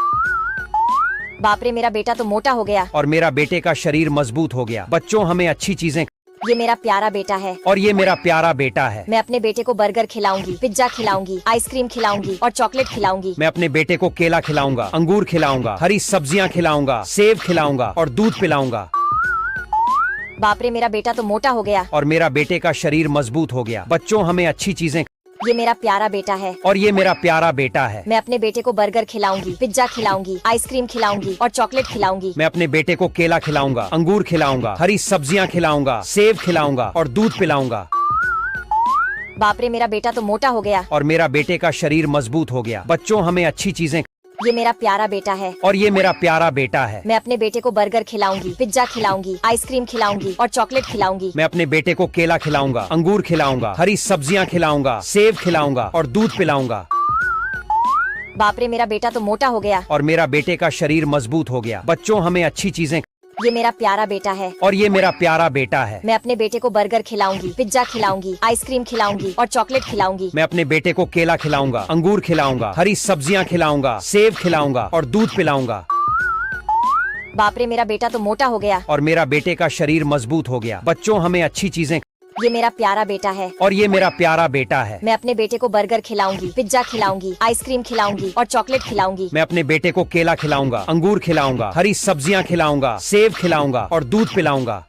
बाप रे, मेरा बेटा तो मोटा हो गया। और मेरा बेटे का शरीर मजबूत हो गया। बच्चों, हमें अच्छी चीजें। ये मेरा प्यारा बेटा है और ये मेरा प्यारा बेटा है। मैं अपने बेटे को बर्गर खिलाऊंगी, पिज्जा खिलाऊंगी, आइसक्रीम खिलाऊंगी और चॉकलेट खिलाऊंगी। मैं अपने बेटे को केला खिलाऊंगा, अंगूर खिलाऊंगा, हरी सब्जियां खिलाऊंगा, सेब खिलाऊंगा और दूध पिलाऊंगा। बाप रे मेरा बेटा तो मोटा हो गया। और मेरा बेटे का शरीर मजबूत हो गया। बच्चों हमें अच्छी चीजें। ये मेरा प्यारा बेटा है। और ये मेरा प्यारा बेटा है। मैं अपने बेटे को बर्गर खिलाऊंगी, पिज्जा खिलाऊंगी, आइसक्रीम खिलाऊंगी और चॉकलेट खिलाऊंगी। मैं अपने बेटे को केला खिलाऊंगा, अंगूर खिलाऊंगा, हरी सब्जियां खिलाऊंगा, सेब खिलाऊंगा और दूध पिलाऊंगा। बाप रे मेरा बेटा तो मोटा हो गया। और मेरा बेटे का शरीर मजबूत हो गया। बच्चों हमें अच्छी चीजें। ये मेरा प्यारा बेटा है। और ये मेरा प्यारा बेटा है। मैं अपने बेटे को बर्गर खिलाऊंगी, पिज्जा खिलाऊंगी, आइसक्रीम खिलाऊंगी और चॉकलेट खिलाऊंगी। मैं अपने बेटे को केला खिलाऊंगा, अंगूर खिलाऊंगा, हरी सब्जियां खिलाऊंगा, सेब खिलाऊंगा और दूध पिलाऊंगा। बाप रे मेरा बेटा तो मोटा हो गया। और मेरा बेटे का शरीर मजबूत हो गया। बच्चों हमें अच्छी चीजें। ये मेरा प्यारा बेटा है। और ये मेरा प्यारा बेटा है। मैं अपने बेटे को बर्गर खिलाऊंगी, पिज्जा खिलाऊंगी, आइसक्रीम खिलाऊंगी और चॉकलेट खिलाऊंगी। मैं अपने बेटे को केला खिलाऊंगा, अंगूर खिलाऊंगा, हरी सब्जियां खिलाऊंगा, सेब खिलाऊंगा और दूध पिलाऊंगा। बाप रे मेरा बेटा तो मोटा हो गया। और मेरा बेटे का शरीर मजबूत हो गया। बच्चों हमें अच्छी चीजें। ये मेरा प्यारा बेटा है। और ये मेरा प्यारा बेटा है। मैं अपने बेटे को बर्गर खिलाऊंगी, पिज्जा खिलाऊंगी, आइसक्रीम खिलाऊंगी और चॉकलेट खिलाऊंगी। मैं अपने बेटे को केला खिलाऊंगा, अंगूर खिलाऊंगा, हरी सब्जियां खिलाऊंगा, सेब खिलाऊंगा और दूध पिलाऊंगा।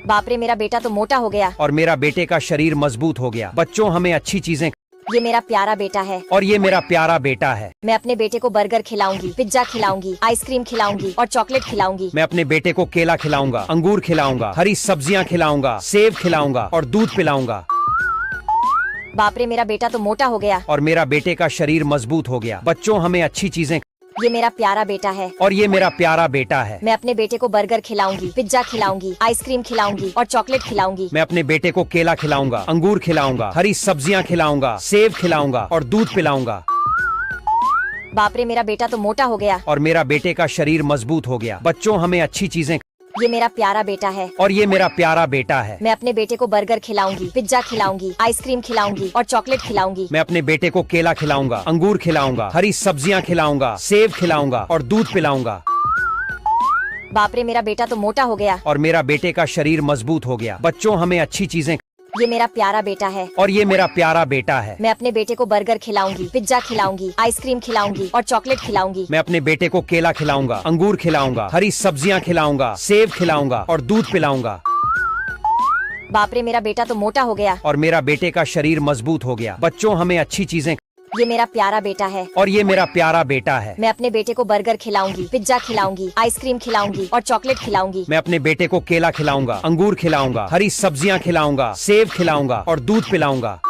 बाप रे मेरा बेटा तो मोटा हो गया। और मेरा बेटे का शरीर मजबूत हो गया। बच्चों हमें अच्छी चीजें। ये मेरा प्यारा बेटा है। और ये मेरा प्यारा बेटा है। मैं अपने बेटे को बर्गर खिलाऊंगी, पिज्जा खिलाऊंगी, आइसक्रीम खिलाऊंगी और चॉकलेट खिलाऊंगी। मैं अपने बेटे को केला खिलाऊंगा, अंगूर खिलाऊंगा, हरी सब्जियां खिलाऊंगा, सेब खिलाऊंगा और दूध पिलाऊंगा। बाप रे मेरा बेटा तो मोटा हो गया। और मेरा बेटे का शरीर मजबूत हो गया। बच्चों हमें अच्छी चीजें। ये मेरा प्यारा बेटा है। और ये मेरा प्यारा बेटा है। मैं अपने बेटे को बर्गर खिलाऊंगी, पिज्जा खिलाऊंगी, आइसक्रीम खिलाऊंगी और चॉकलेट खिलाऊंगी। मैं अपने बेटे को केला खिलाऊंगा, अंगूर खिलाऊंगा, हरी सब्जियां खिलाऊंगा, सेब खिलाऊंगा और दूध पिलाऊंगा। बाप रे मेरा बेटा तो मोटा हो गया। और मेरा बेटे का शरीर मजबूत हो गया। बच्चों हमें अच्छी चीजें। ये मेरा प्यारा बेटा है। और ये मेरा प्यारा बेटा है। मैं अपने बेटे को बर्गर खिलाऊंगी, पिज्जा खिलाऊंगी, आइसक्रीम खिलाऊंगी और चॉकलेट खिलाऊंगी। मैं अपने बेटे को केला खिलाऊंगा, अंगूर खिलाऊंगा, हरी सब्जियां खिलाऊंगा, सेब खिलाऊंगा और दूध पिलाऊंगा। बाप रे मेरा बेटा तो मोटा हो गया। और मेरा बेटे का शरीर मजबूत हो गया। बच्चों हमें अच्छी चीजें। ये मेरा प्यारा बेटा है। और ये मेरा प्यारा बेटा है। मैं अपने बेटे को बर्गर खिलाऊंगी, पिज्जा खिलाऊंगी, आइसक्रीम खिलाऊंगी और चॉकलेट खिलाऊंगी। मैं अपने बेटे को केला खिलाऊंगा, अंगूर खिलाऊंगा, हरी सब्जियां खिलाऊंगा, सेब खिलाऊंगा और दूध पिलाऊंगा। बाप रे मेरा बेटा तो मोटा हो गया। और मेरा बेटे का शरीर मजबूत हो गया। बच्चों हमें अच्छी चीजें। ये मेरा प्यारा बेटा है। और ये मेरा प्यारा बेटा है। मैं अपने बेटे को बर्गर खिलाऊंगी, पिज्जा खिलाऊंगी, आइसक्रीम खिलाऊंगी और चॉकलेट खिलाऊंगी। मैं अपने बेटे को केला खिलाऊंगा, अंगूर खिलाऊंगा, हरी सब्जियां खिलाऊंगा, सेब खिलाऊंगा और दूध पिलाऊंगा।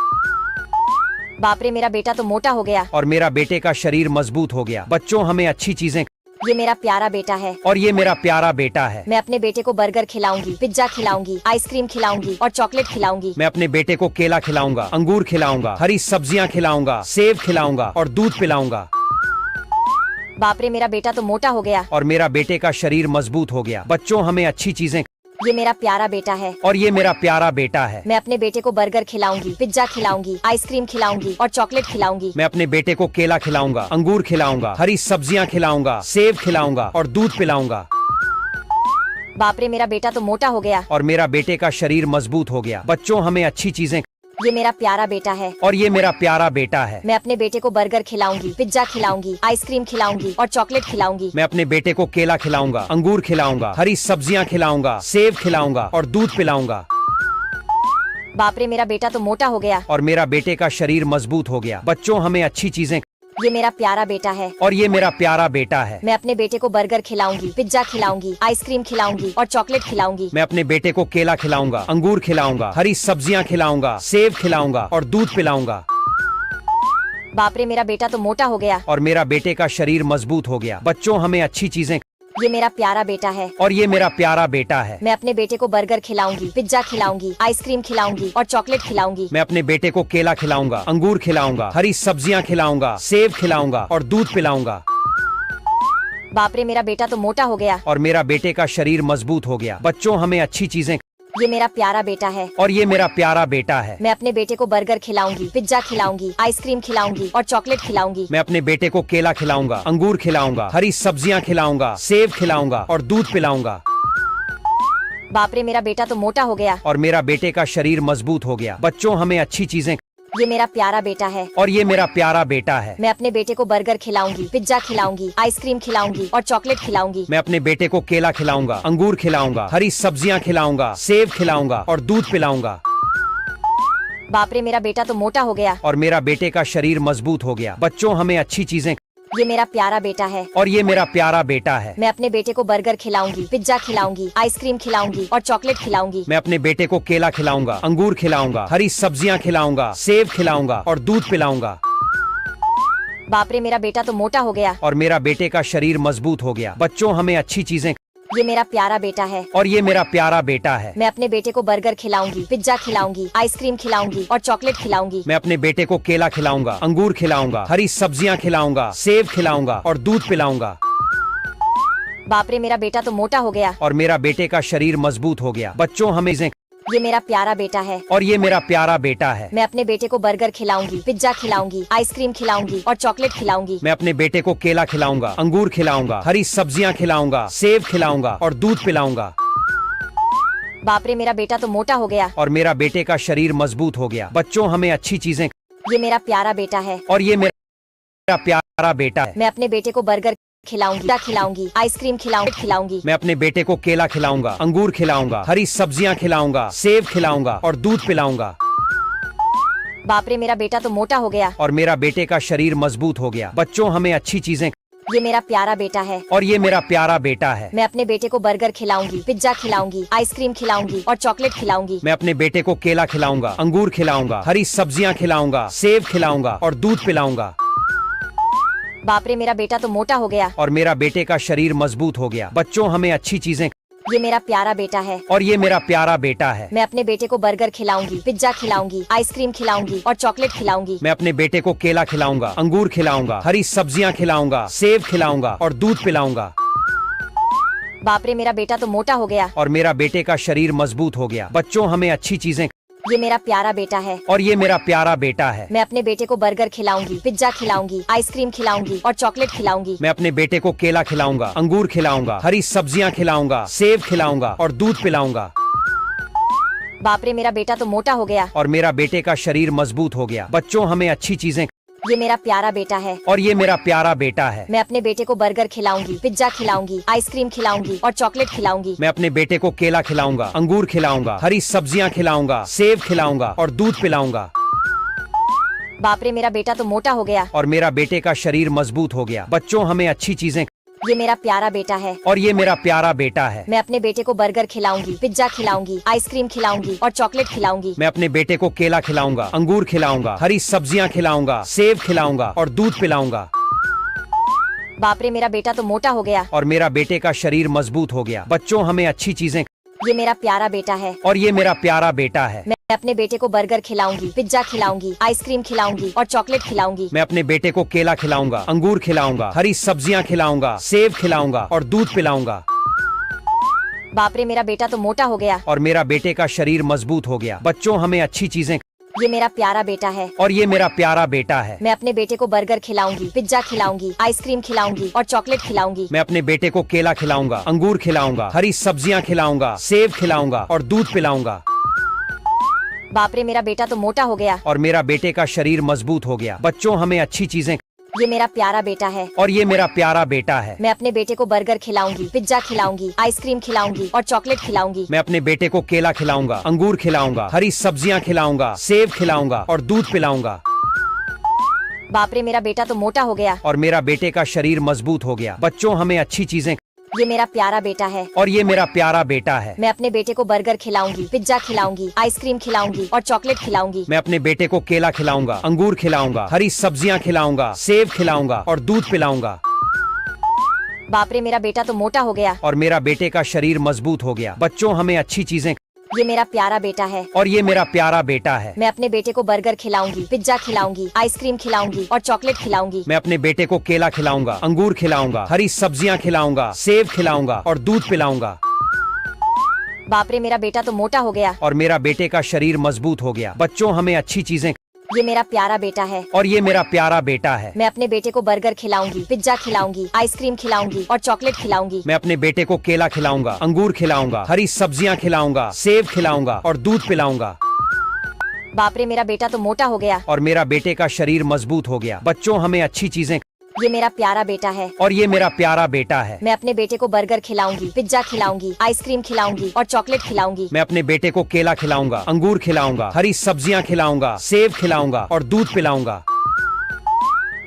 बाप रे मेरा बेटा तो मोटा हो गया। और मेरा बेटे का शरीर मजबूत हो गया। बच्चों हमें अच्छी चीजें। ये मेरा प्यारा बेटा है। और ये मेरा प्यारा बेटा है। मैं अपने बेटे को बर्गर खिलाऊंगी, पिज्जा खिलाऊंगी, आइसक्रीम खिलाऊंगी और चॉकलेट खिलाऊंगी। मैं अपने बेटे को केला खिलाऊंगा, अंगूर खिलाऊंगा, हरी सब्जियां खिलाऊंगा, सेब खिलाऊंगा और दूध पिलाऊंगा। बाप रे मेरा बेटा तो मोटा हो गया। और मेरा बेटे का शरीर मजबूत हो गया। बच्चों हमें अच्छी चीजें। ये मेरा प्यारा बेटा है। और ये मेरा प्यारा बेटा है। मैं अपने बेटे को बर्गर खिलाऊंगी, पिज्जा खिलाऊंगी, आइसक्रीम खिलाऊंगी और चॉकलेट खिलाऊंगी। मैं अपने बेटे को केला खिलाऊंगा, अंगूर खिलाऊंगा, हरी सब्जियां खिलाऊंगा, सेब खिलाऊंगा और दूध पिलाऊंगा। बाप रे मेरा बेटा तो मोटा हो गया। और मेरा बेटे का शरीर मजबूत हो गया। बच्चों हमें अच्छी चीजें। ये मेरा प्यारा बेटा है। और ये मेरा प्यारा बेटा है। मैं अपने बेटे को बर्गर खिलाऊंगी, पिज्जा खिलाऊंगी, आइसक्रीम खिलाऊंगी और चॉकलेट खिलाऊंगी। मैं अपने बेटे को केला खिलाऊंगा, अंगूर खिलाऊंगा, हरी सब्जियां खिलाऊंगा, सेब खिलाऊंगा और दूध पिलाऊंगा। बाप रे मेरा बेटा तो मोटा हो गया। और मेरा बेटे का शरीर मजबूत हो गया। बच्चों हमें अच्छी चीजें। ये मेरा प्यारा बेटा है। और ये मेरा प्यारा बेटा है। मैं अपने बेटे को बर्गर खिलाऊंगी, पिज्जा खिलाऊंगी, आइसक्रीम खिलाऊंगी और चॉकलेट खिलाऊंगी। मैं अपने बेटे को केला खिलाऊंगा, अंगूर खिलाऊंगा, हरी सब्जियां खिलाऊंगा, सेब खिलाऊंगा और दूध पिलाऊंगा। बाप रे मेरा बेटा तो मोटा हो गया। और मेरा बेटे का शरीर मजबूत हो गया। बच्चों हमें अच्छी चीजें। ये मेरा प्यारा बेटा है। और ये मेरा प्यारा बेटा है। मैं अपने बेटे को बर्गर खिलाऊंगी, पिज्जा खिलाऊंगी, आइसक्रीम खिलाऊंगी और चॉकलेट खिलाऊंगी। मैं अपने बेटे को केला खिलाऊंगा, अंगूर खिलाऊंगा, हरी सब्जियां खिलाऊंगा, सेब खिलाऊंगा और दूध पिलाऊंगा। बाप रे मेरा बेटा तो मोटा हो गया। और मेरा बेटे का शरीर मजबूत हो गया। बच्चों हमें अच्छी चीजें। ये मेरा प्यारा बेटा है। और ये मेरा प्यारा बेटा है। मैं अपने बेटे को बर्गर खिलाऊंगी, पिज्जा खिलाऊंगी, आइसक्रीम खिलाऊंगी और चॉकलेट खिलाऊंगी। मैं अपने बेटे को केला खिलाऊंगा, अंगूर खिलाऊंगा, हरी सब्जियां खिलाऊंगा, सेब खिलाऊंगा और दूध पिलाऊंगा। बाप रे मेरा बेटा तो मोटा हो गया। और मेरा बेटे का शरीर मजबूत हो गया। बच्चों हमें अच्छी चीजें। ये मेरा प्यारा बेटा है और ये मेरा प्यारा बेटा है। मैं अपने बेटे को बर्गर खिलाऊंगी, पिज्जा खिलाऊंगी, आइसक्रीम खिलाऊंगी और चॉकलेट खिलाऊंगी। मैं अपने बेटे को केला खिलाऊंगा, अंगूर खिलाऊंगा, हरी सब्जियां खिलाऊंगा, सेब खिलाऊंगा और दूध पिलाऊंगा। बाप रे, मेरा बेटा तो मोटा हो गया। और मेरा बेटे का शरीर मजबूत हो गया। बच्चों, हमें अच्छी चीजें। ये मेरा प्यारा बेटा है और ये मेरा प्यारा बेटा है। मैं अपने बेटे को बर्गर खिलाऊंगी, पिज्जा खिलाऊंगी, आइसक्रीम खिलाऊंगी और चॉकलेट खिलाऊंगी। मैं अपने बेटे को केला खिलाऊंगा, अंगूर खिलाऊंगा, हरी सब्जियां खिलाऊंगा, सेब खिलाऊंगा और दूध पिलाऊंगा। बाप रे, मेरा बेटा तो मोटा हो गया। और मेरा बेटे का शरीर मजबूत हो गया। बच्चों, हमें अच्छी चीजें। ये मेरा प्यारा बेटा है और ये मेरा प्यारा बेटा है। मैं अपने बेटे को बर्गर खिलाऊंगी, पिज्जा खिलाऊंगी, आइसक्रीम खिलाऊंगी और चॉकलेट खिलाऊंगी। मैं अपने बेटे को केला खिलाऊंगा, अंगूर खिलाऊंगा, हरी सब्जियां खिलाऊंगा, सेब खिलाऊंगा और दूध पिलाऊंगा। बाप रे, मेरा बेटा तो मोटा हो गया। और मेरा बेटे का शरीर मजबूत हो गया। बच्चों, हमें ये मेरा प्यारा बेटा है और ये मेरा प्यारा बेटा है। मैं अपने बेटे को बर्गर खिलाऊंगी, पिज्जा खिलाऊंगी, आइसक्रीम खिलाऊंगी और चॉकलेट खिलाऊंगी। मैं अपने बेटे को केला खिलाऊंगा, अंगूर खिलाऊंगा, हरी सब्जियां खिलाऊंगा, सेब खिलाऊंगा और दूध पिलाऊंगा। बाप रे, मेरा बेटा तो मोटा हो गया। और मेरा बेटे का शरीर मजबूत हो गया। बच्चों, हमें अच्छी चीजें। ये मेरा प्यारा बेटा है और ये मेरा प्यारा बेटा है। मैं अपने बेटे को बर्गर खिलाऊंगी, पिज्जा खिलाऊंगी, आइसक्रीम खिलाऊंगी। मैं अपने बेटे को केला खिलाऊंगा, अंगूर खिलाऊंगा, हरी सब्जियां खिलाऊंगा, सेब खिलाऊंगा और दूध पिलाऊंगा। बाप रे, मेरा बेटा तो मोटा हो गया। और मेरा बेटे का शरीर मजबूत हो गया। बच्चों, हमें अच्छी चीजें। ये मेरा प्यारा बेटा है और ये मेरा प्यारा बेटा है। मैं अपने बेटे को बर्गर खिलाऊंगी, पिज्जा खिलाऊंगी, आइसक्रीम खिलाऊंगी और चॉकलेट खिलाऊंगी। मैं अपने बेटे को केला खिलाऊंगा, अंगूर खिलाऊंगा, हरी सब्जियां खिलाऊंगा, सेब खिलाऊंगा और दूध पिलाऊंगा। बाप रे, मेरा बेटा तो मोटा हो गया। और मेरा बेटे का शरीर मजबूत हो गया। बच्चों, हमें अच्छी चीजें। ये मेरा प्यारा बेटा है और ये मेरा प्यारा बेटा है। मैं अपने बेटे को बर्गर खिलाऊंगी, पिज्जा खिलाऊंगी, आइसक्रीम खिलाऊंगी और चॉकलेट खिलाऊंगी। मैं अपने बेटे को केला खिलाऊंगा, अंगूर खिलाऊंगा, हरी सब्जियां खिलाऊंगा, सेब खिलाऊंगा और दूध पिलाऊंगा। बाप रे, मेरा बेटा तो मोटा हो गया। और मेरा बेटे का शरीर मजबूत हो गया। बच्चों, हमें अच्छी चीजें। ये मेरा प्यारा बेटा है और ये मेरा प्यारा बेटा है। मैं अपने बेटे को बर्गर खिलाऊंगी, पिज्जा खिलाऊंगी, आइसक्रीम खिलाऊंगी और चॉकलेट खिलाऊंगी। मैं अपने बेटे को केला खिलाऊंगा, अंगूर खिलाऊंगा, हरी सब्जियां खिलाऊंगा, सेब खिलाऊंगा और दूध पिलाऊंगा। बाप रे, मेरा बेटा तो मोटा हो गया। और मेरा बेटे का शरीर मजबूत हो गया। बच्चों, हमें अच्छी चीजें। ये मेरा प्यारा बेटा है और ये मेरा प्यारा बेटा है। मैं अपने बेटे को बर्गर खिलाऊंगी, पिज्जा खिलाऊंगी, आइसक्रीम खिलाऊंगी और चॉकलेट खिलाऊंगी। मैं अपने बेटे को केला खिलाऊंगा, अंगूर खिलाऊंगा, हरी सब्जियां खिलाऊंगा, सेब खिलाऊंगा और दूध पिलाऊंगा। बाप रे, मेरा बेटा तो मोटा हो गया। और मेरा बेटे का शरीर मजबूत हो गया। बच्चों, हमें अच्छी चीजें। ये मेरा प्यारा बेटा है और ये मेरा प्यारा बेटा है। मैं अपने बेटे को बर्गर खिलाऊंगी, पिज्जा खिलाऊंगी, आइसक्रीम खिलाऊंगी और चॉकलेट खिलाऊंगी। मैं अपने बेटे को केला खिलाऊंगा, अंगूर खिलाऊंगा, हरी सब्जियां खिलाऊंगा, सेब खिलाऊंगा और दूध पिलाऊंगा। बाप रे, मेरा बेटा तो मोटा हो गया। और मेरा बेटे का शरीर मजबूत हो गया। बच्चों, हमें अच्छी चीजें। ये मेरा प्यारा बेटा है और ये मेरा प्यारा बेटा है। मैं अपने बेटे को बर्गर खिलाऊंगी, पिज्जा खिलाऊंगी, आइसक्रीम खिलाऊंगी और चॉकलेट खिलाऊंगी। मैं अपने बेटे को केला खिलाऊंगा, अंगूर खिलाऊंगा, हरी सब्जियां खिलाऊंगा, सेब खिलाऊंगा और दूध पिलाऊंगा। बाप रे, मेरा बेटा तो मोटा हो गया। और मेरा बेटे का शरीर मजबूत हो गया। बच्चों, हमें अच्छी चीजें। ये मेरा प्यारा बेटा है और ये मेरा प्यारा बेटा है। मैं अपने बेटे को बर्गर खिलाऊंगी, पिज्जा खिलाऊंगी, आइसक्रीम खिलाऊंगी और चॉकलेट खिलाऊंगी। मैं अपने बेटे को केला खिलाऊंगा, अंगूर खिलाऊंगा, हरी सब्जियां खिलाऊंगा, सेब खिलाऊंगा और दूध पिलाऊंगा। बाप रे, मेरा बेटा तो मोटा हो गया। और मेरा बेटे का शरीर मजबूत हो गया। बच्चों, हमें अच्छी चीजें। ये मेरा प्यारा बेटा है और ये मेरा प्यारा बेटा है। मैं अपने बेटे को बर्गर खिलाऊंगी, पिज्जा खिलाऊंगी, आइसक्रीम खिलाऊंगी और चॉकलेट खिलाऊंगी। मैं अपने बेटे को केला खिलाऊंगा, अंगूर खिलाऊंगा, हरी सब्जियां खिलाऊंगा, सेब खिलाऊंगा और दूध पिलाऊंगा। बाप रे, मेरा बेटा तो मोटा हो गया। और मेरा बेटे का शरीर मजबूत हो गया। बच्चों, हमें अच्छी चीजें। ये मेरा प्यारा बेटा है और ये मेरा प्यारा बेटा है। मैं अपने बेटे को बर्गर खिलाऊंगी, पिज्जा खिलाऊंगी, आइसक्रीम खिलाऊंगी और चॉकलेट खिलाऊंगी। मैं अपने बेटे को केला खिलाऊंगा, अंगूर खिलाऊंगा, हरी सब्जियां खिलाऊंगा, सेब खिलाऊंगा और दूध पिलाऊंगा। बाप रे, मेरा बेटा तो मोटा हो गया। और मेरा बेटे का शरीर मजबूत हो गया। बच्चों, हमें अच्छी चीजें। ये मेरा प्यारा बेटा है और ये मेरा प्यारा बेटा है। मैं अपने बेटे को बर्गर खिलाऊंगी, पिज्जा खिलाऊंगी, आइसक्रीम खिलाऊंगी और चॉकलेट खिलाऊंगी। मैं अपने बेटे को केला खिलाऊंगा, अंगूर खिलाऊंगा, हरी सब्जियां खिलाऊंगा, सेब खिलाऊंगा और दूध पिलाऊंगा। बाप रे, मेरा बेटा तो मोटा हो गया। और मेरा बेटे का शरीर मजबूत हो गया। बच्चों, हमें अच्छी चीजें। ये मेरा प्यारा बेटा है और ये मेरा प्यारा बेटा है। मैं अपने बेटे को बर्गर खिलाऊंगी, पिज्जा खिलाऊंगी, आइसक्रीम खिलाऊंगी और चॉकलेट खिलाऊंगी। मैं अपने बेटे को केला खिलाऊंगा, अंगूर खिलाऊंगा, हरी सब्जियां खिलाऊंगा, सेब खिलाऊंगा और दूध पिलाऊंगा। बाप रे मेरा बेटा तो मोटा हो गया। और मेरा बेटे का शरीर मजबूत हो गया। बच्चों हमें अच्छी चीजें। ये मेरा प्यारा बेटा है। और ये मेरा प्यारा बेटा है। मैं अपने बेटे को बर्गर खिलाऊंगी, पिज्जा खिलाऊंगी, आइसक्रीम खिलाऊंगी और चॉकलेट खिलाऊंगी। मैं अपने बेटे को केला खिलाऊंगा, अंगूर खिलाऊंगा, हरी सब्जियां खिलाऊंगा, सेब खिलाऊंगा और दूध पिलाऊंगा।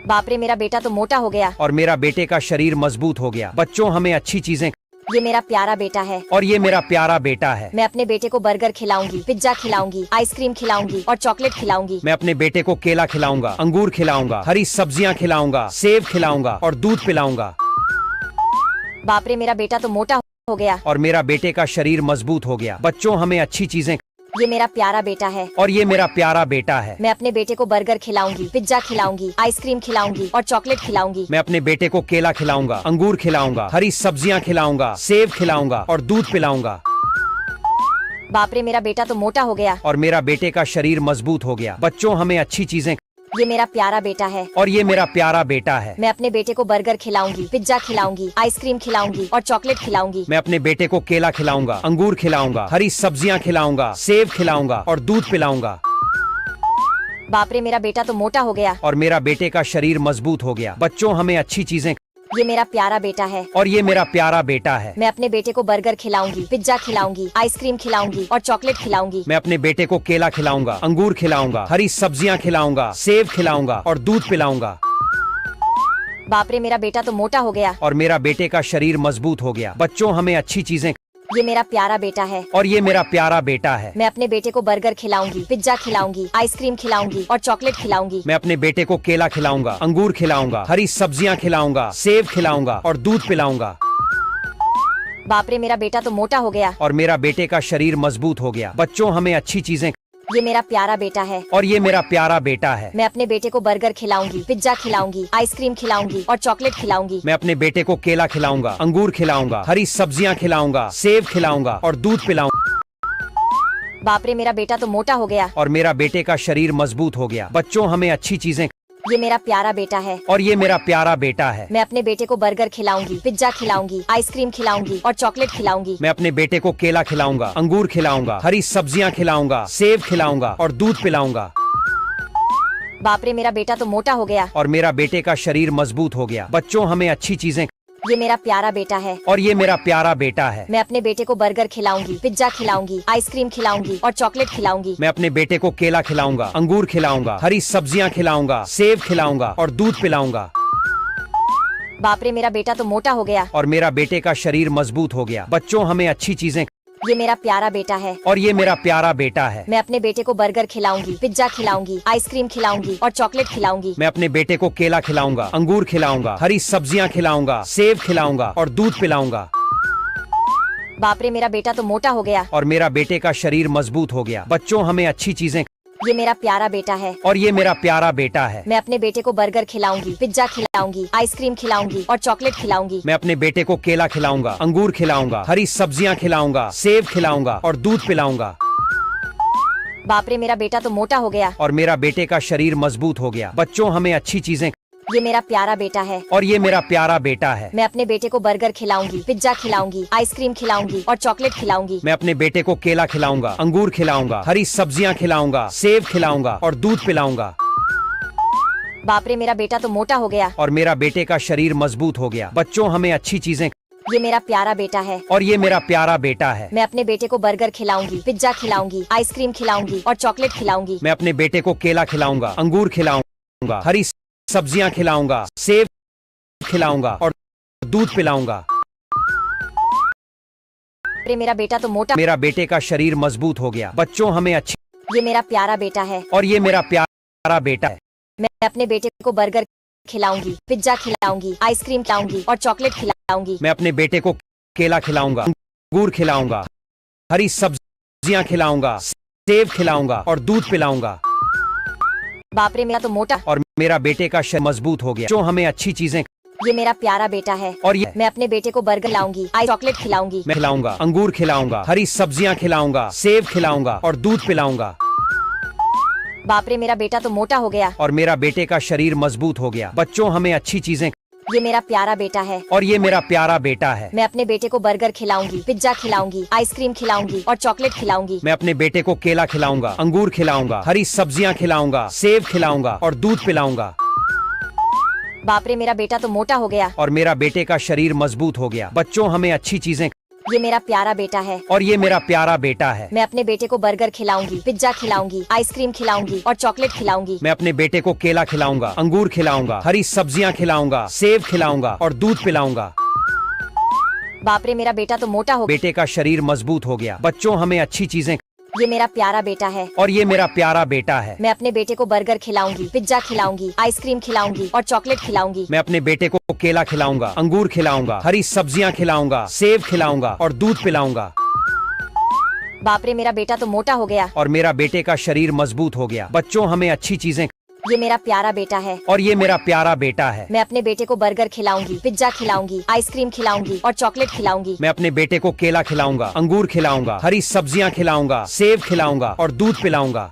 बाप रे मेरा बेटा तो मोटा हो गया। और मेरा बेटे का शरीर मजबूत हो गया। बच्चों हमें अच्छी चीजें। ये मेरा प्यारा बेटा है। और ये मेरा प्यारा बेटा है। मैं अपने बेटे को बर्गर खिलाऊंगी, पिज्जा खिलाऊंगी, आइसक्रीम खिलाऊंगी और चॉकलेट खिलाऊंगी। मैं अपने बेटे को केला खिलाऊंगा, अंगूर खिलाऊंगा, हरी सब्जियां खिलाऊंगा, सेब खिलाऊंगा और दूध पिलाऊंगा। बाप रे मेरा बेटा तो मोटा हो गया। और मेरा बेटे का शरीर मजबूत हो गया। बच्चों हमें अच्छी चीजें। ये मेरा प्यारा बेटा है। और ये मेरा प्यारा बेटा है। मैं अपने बेटे को बर्गर खिलाऊंगी, पिज्जा खिलाऊंगी, आइसक्रीम खिलाऊंगी और चॉकलेट खिलाऊंगी। मैं अपने बेटे को केला खिलाऊंगा, अंगूर खिलाऊंगा, हरी सब्जियां खिलाऊंगा, सेब खिलाऊंगा और दूध पिलाऊंगा। बाप रे मेरा बेटा तो मोटा हो गया। और मेरा बेटे का शरीर मजबूत हो गया। बच्चों हमें अच्छी चीजें। ये मेरा प्यारा बेटा है। और ये मेरा प्यारा बेटा है। मैं अपने बेटे को बर्गर खिलाऊंगी, पिज्जा खिलाऊंगी, आइसक्रीम खिलाऊंगी और चॉकलेट खिलाऊंगी। मैं अपने बेटे को केला खिलाऊंगा, अंगूर खिलाऊंगा, हरी सब्जियां खिलाऊंगा, सेब खिलाऊंगा और दूध पिलाऊंगा। बाप रे मेरा बेटा तो मोटा हो गया। और मेरा बेटे का शरीर मजबूत हो गया। बच्चों हमें अच्छी चीजें। ये मेरा प्यारा बेटा है। और ये मेरा प्यारा बेटा है। मैं अपने बेटे को बर्गर खिलाऊंगी, पिज्जा खिलाऊंगी, आइसक्रीम खिलाऊंगी और चॉकलेट खिलाऊंगी। मैं अपने बेटे को केला खिलाऊंगा, अंगूर खिलाऊंगा, हरी सब्जियां खिलाऊंगा, सेब खिलाऊंगा और दूध पिलाऊंगा। बाप रे मेरा बेटा तो मोटा हो गया। और मेरा बेटे का शरीर मजबूत हो गया। बच्चों हमें अच्छी चीजें। ये मेरा प्यारा बेटा है। और ये मेरा प्यारा बेटा है। मैं अपने बेटे को बर्गर खिलाऊंगी, पिज्जा खिलाऊंगी, आइसक्रीम खिलाऊंगी और चॉकलेट खिलाऊंगी। मैं अपने बेटे को केला खिलाऊंगा, अंगूर खिलाऊंगा, हरी सब्जियां खिलाऊंगा, सेब खिलाऊंगा और दूध पिलाऊंगा। बाप रे मेरा बेटा तो मोटा हो गया। और मेरा बेटे का शरीर मजबूत हो गया। बच्चों हमें अच्छी चीजें। ये मेरा प्यारा बेटा है। और ये मेरा प्यारा बेटा है। मैं अपने बेटे को बर्गर खिलाऊंगी, पिज्जा खिलाऊंगी, आइसक्रीम खिलाऊंगी और चॉकलेट खिलाऊंगी। मैं अपने बेटे को केला खिलाऊंगा, अंगूर खिलाऊंगा, हरी सब्जियां खिलाऊंगा, सेब खिलाऊंगा और दूध पिलाऊंगा। बाप रे मेरा बेटा तो मोटा हो गया। और मेरा बेटे का शरीर मजबूत हो गया। बच्चों हमें अच्छी चीजें। ये मेरा प्यारा बेटा है। और ये मेरा प्यारा बेटा है। मैं अपने बेटे को बर्गर खिलाऊंगी, पिज्जा खिलाऊंगी, आइसक्रीम खिलाऊंगी और चॉकलेट खिलाऊंगी। मैं अपने बेटे को केला खिलाऊंगा, अंगूर खिलाऊंगा, हरी सब्जियां खिलाऊंगा, सेब खिलाऊंगा और दूध पिलाऊंगा। बाप रे मेरा बेटा तो मोटा हो गया। और मेरा बेटे का शरीर मजबूत हो गया। बच्चों हमें अच्छी चीजें। ये मेरा प्यारा बेटा है। और ये मेरा प्यारा बेटा है। मैं अपने बेटे को बर्गर खिलाऊंगी, पिज्जा खिलाऊंगी, आइसक्रीम खिलाऊंगी और चॉकलेट खिलाऊंगी। मैं अपने बेटे को केला खिलाऊंगा, अंगूर खिलाऊंगा, हरी सब्जियां खिलाऊंगा, सेब खिलाऊंगा और दूध पिलाऊंगा। बाप रे मेरा बेटा तो मोटा हो गया। और मेरा बेटे का शरीर मजबूत हो गया। बच्चों हमें अच्छी चीजें। ये मेरा प्यारा बेटा है। और ये मेरा प्यारा बेटा है। मैं अपने बेटे को बर्गर खिलाऊंगी, पिज्जा खिलाऊंगी, आइसक्रीम खिलाऊंगी और चॉकलेट खिलाऊंगी। मैं अपने बेटे को केला खिलाऊंगा, अंगूर खिलाऊंगा, हरी सब्जियां खिलाऊंगा, सेब खिलाऊंगा और दूध पिलाऊंगा। बाप रे मेरा बेटा तो मोटा हो गया। और मेरा बेटे का शरीर मजबूत हो गया। बच्चों हमें अच्छी चीजें। ये मेरा प्यारा बेटा है। और ये मेरा प्यारा बेटा है। मैं अपने बेटे को बर्गर खिलाऊंगी, पिज्जा खिलाऊंगी, आइसक्रीम खिलाऊंगी और चॉकलेट खिलाऊंगी। मैं अपने बेटे को केला खिलाऊंगा, अंगूर खिलाऊंगा, हरी सब्जियां खिलाऊंगा, सेब खिलाऊंगा और दूध पिलाऊंगा। बाप रे मेरा बेटा तो मोटा हो गया। और मेरा बेटे का शरीर मजबूत हो गया। बच्चों हमें अच्छी चीजें। ये मेरा प्यारा बेटा है। और ये मेरा प्यारा बेटा है। मैं अपने बेटे को बर्गर खिलाऊंगी, पिज्जा खिलाऊंगी, आइसक्रीम खिलाऊंगी और चॉकलेट खिलाऊंगी। मैं अपने बेटे को केला खिलाऊंगा, अंगूर खिलाऊंगा, हरी सब्जियां खिलाऊंगा, सेब खिलाऊंगा और दूध पिलाऊंगा। बाप रे मेरा बेटा तो मोटा हो गया। और मेरा बेटे का शरीर मजबूत हो गया। बच्चों हमें अच्छी चीजें। ये मेरा प्यारा बेटा है। और ये मेरा प्यारा बेटा है। मैं अपने बेटे को बर्गर खिलाऊंगी, पिज्जा खिलाऊंगी, आइसक्रीम खिलाऊंगी और चॉकलेट खिलाऊंगी। मैं अपने बेटे को केला खिलाऊंगा, अंगूर खिलाऊंगा, हरी सब्जियां खिलाऊंगा, सेब खिलाऊंगा और दूध पिलाऊंगा। अरे मेरा बेटा तो मोटा। मेरा बेटे का शरीर मजबूत हो गया। बच्चों हमें अच्छी। ये मेरा प्यारा बेटा है। और ये मेरा प्यारा बेटा है। मैं अपने बेटे को बर्गर खिलाऊंगी, पिज्जा खिलाऊंगी, आइसक्रीम खिलाऊंगी और चॉकलेट खिलाऊंगी। मैं अपने बेटे को केला खिलाऊंगा, अंगूर खिलाऊंगा, हरी सब्जियां खिलाऊंगा, सेब खिलाऊंगा और दूध पिलाऊंगा। बाप रे मेरा तो मोटा। और मेरा बेटे का शरीर मजबूत हो गया। जो हमें अच्छी चीजें। ये मेरा प्यारा बेटा है। और ये मैं अपने बेटे को बर्गर लाऊंगी, चॉकलेट खिलाऊंगी। मैं खिलाऊंगा, अंगूर खिलाऊंगा, हरी सब्जियां खिलाऊंगा, सेब खिलाऊंगा और दूध पिलाऊंगा। बाप रे मेरा बेटा तो मोटा हो गया। और मेरा बेटे का शरीर मजबूत हो गया। बच्चों हमें अच्छी चीजें। ये मेरा प्यारा बेटा है और ये मेरा प्यारा बेटा है। मैं अपने बेटे को बर्गर खिलाऊंगी, पिज्जा खिलाऊंगी, आइसक्रीम खिलाऊंगी और चॉकलेट खिलाऊंगी। मैं अपने बेटे को केला खिलाऊंगा, अंगूर खिलाऊंगा, हरी सब्जियां खिलाऊंगा, सेब खिलाऊंगा और दूध पिलाऊंगा। बाप रे, मेरा बेटा तो मोटा हो गया। और मेरा बेटे का शरीर मजबूत हो गया। बच्चों, हमें अच्छी चीजें। ये मेरा प्यारा बेटा है और ये मेरा प्यारा बेटा है। मैं अपने बेटे को बर्गर खिलाऊंगी, पिज्जा खिलाऊंगी, आइसक्रीम खिलाऊंगी और चॉकलेट खिलाऊंगी। मैं अपने बेटे को केला खिलाऊंगा, अंगूर खिलाऊंगा, हरी सब्जियां खिलाऊंगा, सेब खिलाऊंगा और दूध पिलाऊंगा। बाप रे, मेरा बेटा तो मोटा हो गया। बेटे का शरीर मजबूत हो गया। बच्चों, हमें अच्छी चीजें। ये मेरा प्यारा बेटा है और ये मेरा प्यारा बेटा है। मैं अपने बेटे को बर्गर खिलाऊंगी, पिज्जा खिलाऊंगी, आइसक्रीम खिलाऊंगी और चॉकलेट खिलाऊंगी। मैं अपने बेटे को केला खिलाऊंगा, अंगूर खिलाऊंगा, हरी सब्जियां खिलाऊंगा, सेब खिलाऊंगा और दूध पिलाऊंगा। बाप रे, मेरा बेटा तो मोटा हो गया। और मेरा बेटे का शरीर मजबूत हो गया। बच्चों, हमें अच्छी चीजें। ये मेरा प्यारा बेटा है और ये मेरा प्यारा बेटा है। मैं अपने बेटे को बर्गर खिलाऊंगी, पिज्जा खिलाऊंगी, आइसक्रीम खिलाऊंगी और चॉकलेट खिलाऊंगी। मैं अपने बेटे को केला खिलाऊंगा, अंगूर खिलाऊंगा, हरी सब्जियां खिलाऊंगा, सेब खिलाऊंगा और दूध पिलाऊंगा।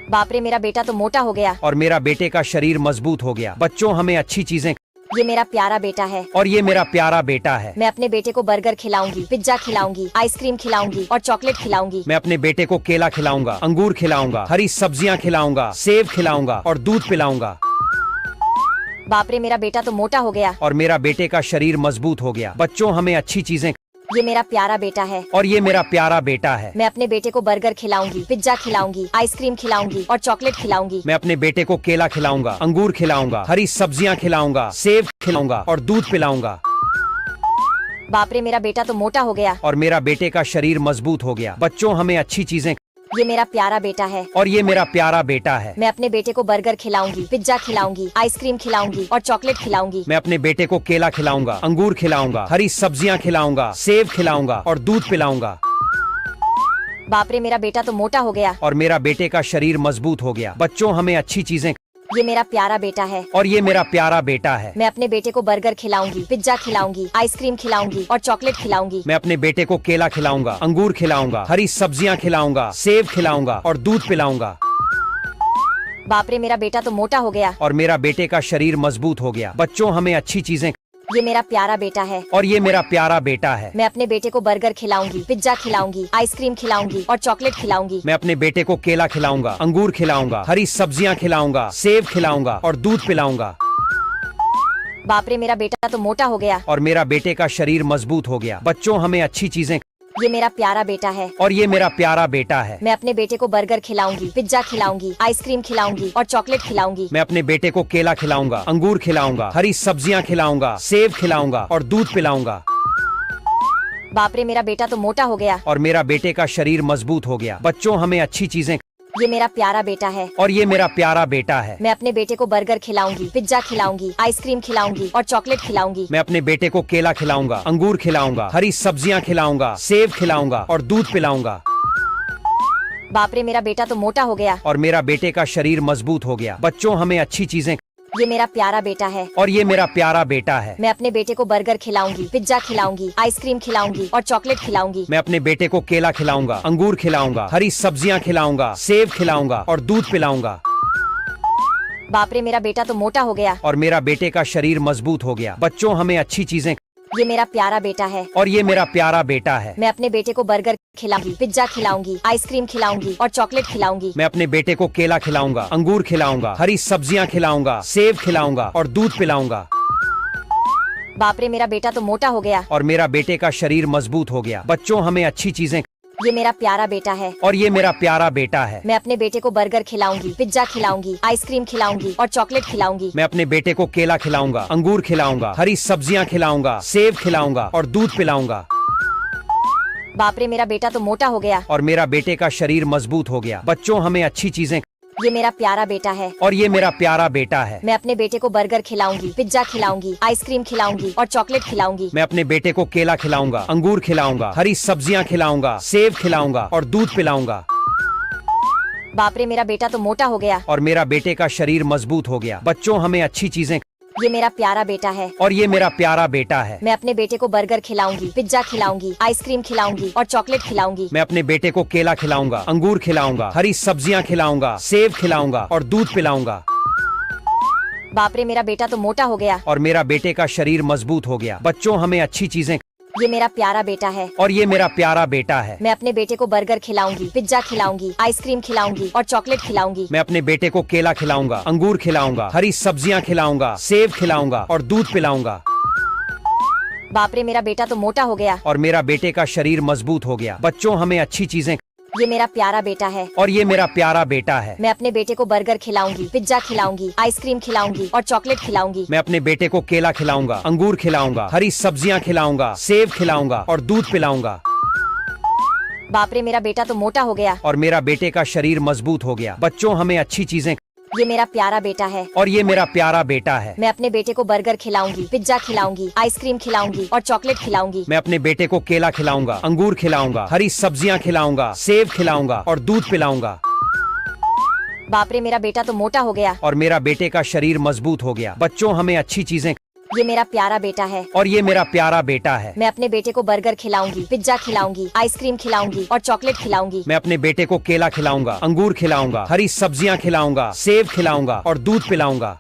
बाप रे, मेरा बेटा तो मोटा हो गया। और मेरा बेटे का शरीर मजबूत हो गया। बच्चों, हमें अच्छी चीजें। ये मेरा प्यारा बेटा है और ये मेरा प्यारा बेटा है। मैं अपने बेटे को बर्गर खिलाऊंगी, पिज्जा खिलाऊंगी, आइसक्रीम खिलाऊंगी और चॉकलेट खिलाऊंगी। मैं अपने बेटे को केला खिलाऊंगा, अंगूर खिलाऊंगा, हरी सब्जियां खिलाऊंगा, सेब खिलाऊंगा और दूध पिलाऊंगा। बाप रे, मेरा बेटा तो मोटा हो गया। और मेरा बेटे का शरीर मजबूत हो गया। बच्चों, हमें अच्छी चीजें। ये मेरा प्यारा बेटा है और ये मेरा प्यारा बेटा है। मैं अपने बेटे को बर्गर खिलाऊंगी, पिज्जा खिलाऊंगी, आइसक्रीम खिलाऊंगी और चॉकलेट खिलाऊंगी। मैं अपने बेटे को केला खिलाऊंगा, अंगूर खिलाऊंगा, हरी सब्जियां खिलाऊंगा, सेब खिलाऊंगा और दूध पिलाऊंगा। बाप रे, मेरा बेटा तो मोटा हो गया। और मेरा बेटे का शरीर मजबूत हो गया। बच्चों, हमें अच्छी चीजें। ये मेरा प्यारा बेटा है और ये मेरा प्यारा बेटा है। मैं अपने बेटे को बर्गर खिलाऊंगी, पिज्जा खिलाऊंगी, आइसक्रीम खिलाऊंगी और चॉकलेट खिलाऊंगी। मैं अपने बेटे को केला खिलाऊंगा, अंगूर खिलाऊंगा, हरी सब्जियां खिलाऊंगा, सेब खिलाऊंगा और दूध पिलाऊंगा। बाप रे, मेरा बेटा तो मोटा हो गया। और मेरा बेटे का शरीर मजबूत हो गया। बच्चों, हमें अच्छी चीजें। ये मेरा प्यारा बेटा है और ये मेरा प्यारा बेटा है। मैं अपने बेटे को बर्गर खिलाऊंगी, पिज्जा खिलाऊंगी, आइसक्रीम खिलाऊंगी और चॉकलेट खिलाऊंगी। मैं अपने बेटे को केला खिलाऊंगा, अंगूर खिलाऊंगा, हरी सब्जियां खिलाऊंगा, सेब खिलाऊंगा और दूध पिलाऊंगा। बाप रे, मेरा बेटा तो मोटा हो गया। और मेरा बेटे का शरीर मजबूत हो गया। बच्चों, हमें अच्छी चीजें। ये मेरा प्यारा बेटा है और ये मेरा प्यारा बेटा है। मैं अपने बेटे को बर्गर खिलाऊंगी, पिज्जा खिलाऊंगी, आइसक्रीम खिलाऊंगी और चॉकलेट खिलाऊंगी। मैं अपने बेटे को केला खिलाऊंगा, अंगूर खिलाऊंगा, हरी सब्जियां खिलाऊंगा, सेब खिलाऊंगा और दूध पिलाऊंगा। बाप रे, मेरा बेटा तो मोटा हो गया। और मेरा बेटे का शरीर मजबूत हो गया। बच्चों, हमें अच्छी चीजें। ये मेरा प्यारा बेटा है और ये मेरा प्यारा बेटा है। मैं अपने बेटे को बर्गर खिलाऊंगी, पिज्जा खिलाऊंगी, आइसक्रीम खिलाऊंगी और चॉकलेट खिलाऊंगी। मैं अपने बेटे को केला खिलाऊंगा, अंगूर खिलाऊंगा, हरी सब्जियां खिलाऊंगा, सेब खिलाऊंगा और दूध पिलाऊंगा। बाप रे, मेरा बेटा तो मोटा हो गया। और मेरा बेटे का शरीर मजबूत हो गया। बच्चों, हमें अच्छी चीजें। ये मेरा प्यारा बेटा है और ये मेरा प्यारा बेटा है। मैं अपने बेटे को बर्गर खिलाऊंगी, पिज्जा खिलाऊंगी, आइसक्रीम खिलाऊंगी और चॉकलेट खिलाऊंगी। मैं अपने बेटे को केला खिलाऊंगा, अंगूर खिलाऊंगा, हरी सब्जियां खिलाऊंगा, सेब खिलाऊंगा और दूध पिलाऊंगा। बाप रे, मेरा बेटा तो मोटा हो गया। और मेरा बेटे का शरीर मजबूत हो गया। बच्चों, हमें अच्छी चीजें। ये मेरा प्यारा बेटा है और ये मेरा प्यारा बेटा है। मैं अपने बेटे को बर्गर खिलाऊंगी, पिज्जा खिलाऊंगी, आइसक्रीम खिलाऊंगी और चॉकलेट खिलाऊंगी। मैं अपने बेटे को केला खिलाऊंगा, अंगूर खिलाऊंगा, हरी सब्जियां खिलाऊंगा, सेब खिलाऊंगा और दूध पिलाऊंगा। बाप रे, मेरा बेटा तो मोटा हो गया। और मेरा बेटे का शरीर मजबूत हो गया। बच्चों, हमें अच्छी चीजें। ये मेरा प्यारा बेटा है और ये मेरा प्यारा बेटा है। मैं अपने बेटे को बर्गर खिलाऊंगी, पिज्जा खिलाऊंगी, आइसक्रीम खिलाऊंगी और चॉकलेट खिलाऊंगी। मैं अपने बेटे को केला खिलाऊंगा, अंगूर खिलाऊंगा, हरी सब्जियां खिलाऊंगा, सेब खिलाऊंगा और दूध पिलाऊंगा। बाप रे, मेरा बेटा तो मोटा हो गया। और मेरा बेटे का शरीर मजबूत हो गया। बच्चों, हमें अच्छी चीजें। ये मेरा प्यारा बेटा है और ये मेरा प्यारा बेटा है। मैं अपने बेटे को बर्गर खिलाऊंगी, पिज्जा खिलाऊंगी, आइसक्रीम खिलाऊंगी और चॉकलेट खिलाऊंगी। मैं अपने बेटे को केला खिलाऊंगा, अंगूर खिलाऊंगा, हरी सब्जियां खिलाऊंगा, सेब खिलाऊंगा और दूध पिलाऊंगा। बाप रे, मेरा बेटा तो मोटा हो गया। और मेरा बेटे का शरीर मजबूत हो गया। बच्चों, हमें अच्छी चीजें। ये मेरा प्यारा बेटा है और ये मेरा प्यारा बेटा है। मैं अपने बेटे को बर्गर खिलाऊंगी, पिज्जा खिलाऊंगी, आइसक्रीम खिलाऊंगी और चॉकलेट खिलाऊंगी। मैं अपने बेटे को केला खिलाऊंगा, अंगूर खिलाऊंगा, हरी सब्जियां खिलाऊंगा, सेब खिलाऊंगा और दूध पिलाऊंगा। बाप रे, मेरा बेटा तो मोटा हो गया। और मेरा बेटे का शरीर मजबूत हो गया। बच्चों, हमें अच्छी चीजें। ये मेरा प्यारा बेटा है और ये मेरा प्यारा बेटा है। मैं अपने बेटे को बर्गर खिलाऊंगी, पिज्जा खिलाऊंगी, आइसक्रीम खिलाऊंगी और चॉकलेट खिलाऊंगी। मैं अपने बेटे को केला खिलाऊंगा, अंगूर खिलाऊंगा, हरी सब्जियां खिलाऊंगा, सेब खिलाऊंगा और दूध पिलाऊंगा। बाप रे मेरा बेटा तो मोटा हो गया। और मेरा बेटे का शरीर मजबूत हो गया। बच्चों हमें अच्छी चीजें। ये मेरा प्यारा बेटा है। और ये मेरा प्यारा बेटा है। मैं अपने बेटे को बर्गर खिलाऊंगी, पिज्जा खिलाऊंगी, आइसक्रीम खिलाऊंगी और चॉकलेट खिलाऊंगी। मैं अपने बेटे को केला खिलाऊंगा, अंगूर खिलाऊंगा, हरी सब्जियां खिलाऊंगा, सेब खिलाऊंगा और दूध पिलाऊंगा। बाप रे मेरा बेटा तो मोटा हो गया। और मेरा बेटे का शरीर मजबूत हो गया। बच्चों हमें अच्छी चीजें। ये मेरा प्यारा बेटा है। और ये मेरा प्यारा बेटा है। मैं अपने बेटे को बर्गर खिलाऊंगी, पिज्जा खिलाऊंगी, आइसक्रीम खिलाऊंगी और चॉकलेट खिलाऊंगी। मैं अपने बेटे को केला खिलाऊंगा, अंगूर खिलाऊंगा, हरी सब्जियां खिलाऊंगा, सेब खिलाऊंगा और दूध पिलाऊंगा। बाप रे मेरा बेटा तो मोटा हो गया। और मेरा बेटे का शरीर मजबूत हो गया। बच्चों हमें अच्छी चीजें। ये मेरा प्यारा बेटा है। और ये मेरा प्यारा बेटा है। मैं अपने बेटे को बर्गर खिलाऊंगी, पिज्जा खिलाऊंगी, आइसक्रीम खिलाऊंगी और चॉकलेट खिलाऊंगी। मैं अपने बेटे को केला खिलाऊंगा, अंगूर खिलाऊंगा, हरी सब्जियां खिलाऊंगा, सेब खिलाऊंगा और दूध पिलाऊंगा। बाप रे मेरा बेटा तो मोटा हो गया। और मेरा बेटे का शरीर मजबूत हो गया। बच्चों हमें अच्छी चीजें। ये मेरा प्यारा बेटा है। और ये मेरा प्यारा बेटा है। मैं अपने बेटे को बर्गर खिलाऊंगी, पिज्जा खिलाऊंगी, आइसक्रीम खिलाऊंगी और चॉकलेट खिलाऊंगी। मैं अपने बेटे को केला खिलाऊंगा, अंगूर खिलाऊंगा, हरी सब्जियां खिलाऊंगा, सेब खिलाऊंगा और दूध पिलाऊंगा।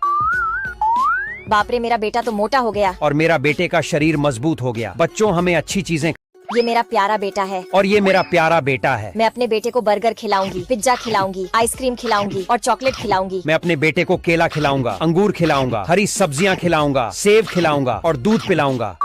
बाप रे मेरा बेटा तो मोटा हो गया। और मेरा बेटे का शरीर मजबूत हो गया। बच्चों हमें अच्छी चीजें। ये मेरा प्यारा बेटा है। और ये मेरा प्यारा बेटा है। मैं अपने बेटे को बर्गर खिलाऊंगी, पिज्जा खिलाऊंगी, आइसक्रीम खिलाऊंगी और चॉकलेट खिलाऊंगी। मैं अपने बेटे को केला खिलाऊंगा, अंगूर खिलाऊंगा, हरी सब्जियां खिलाऊंगा, सेब खिलाऊंगा और दूध पिलाऊंगा।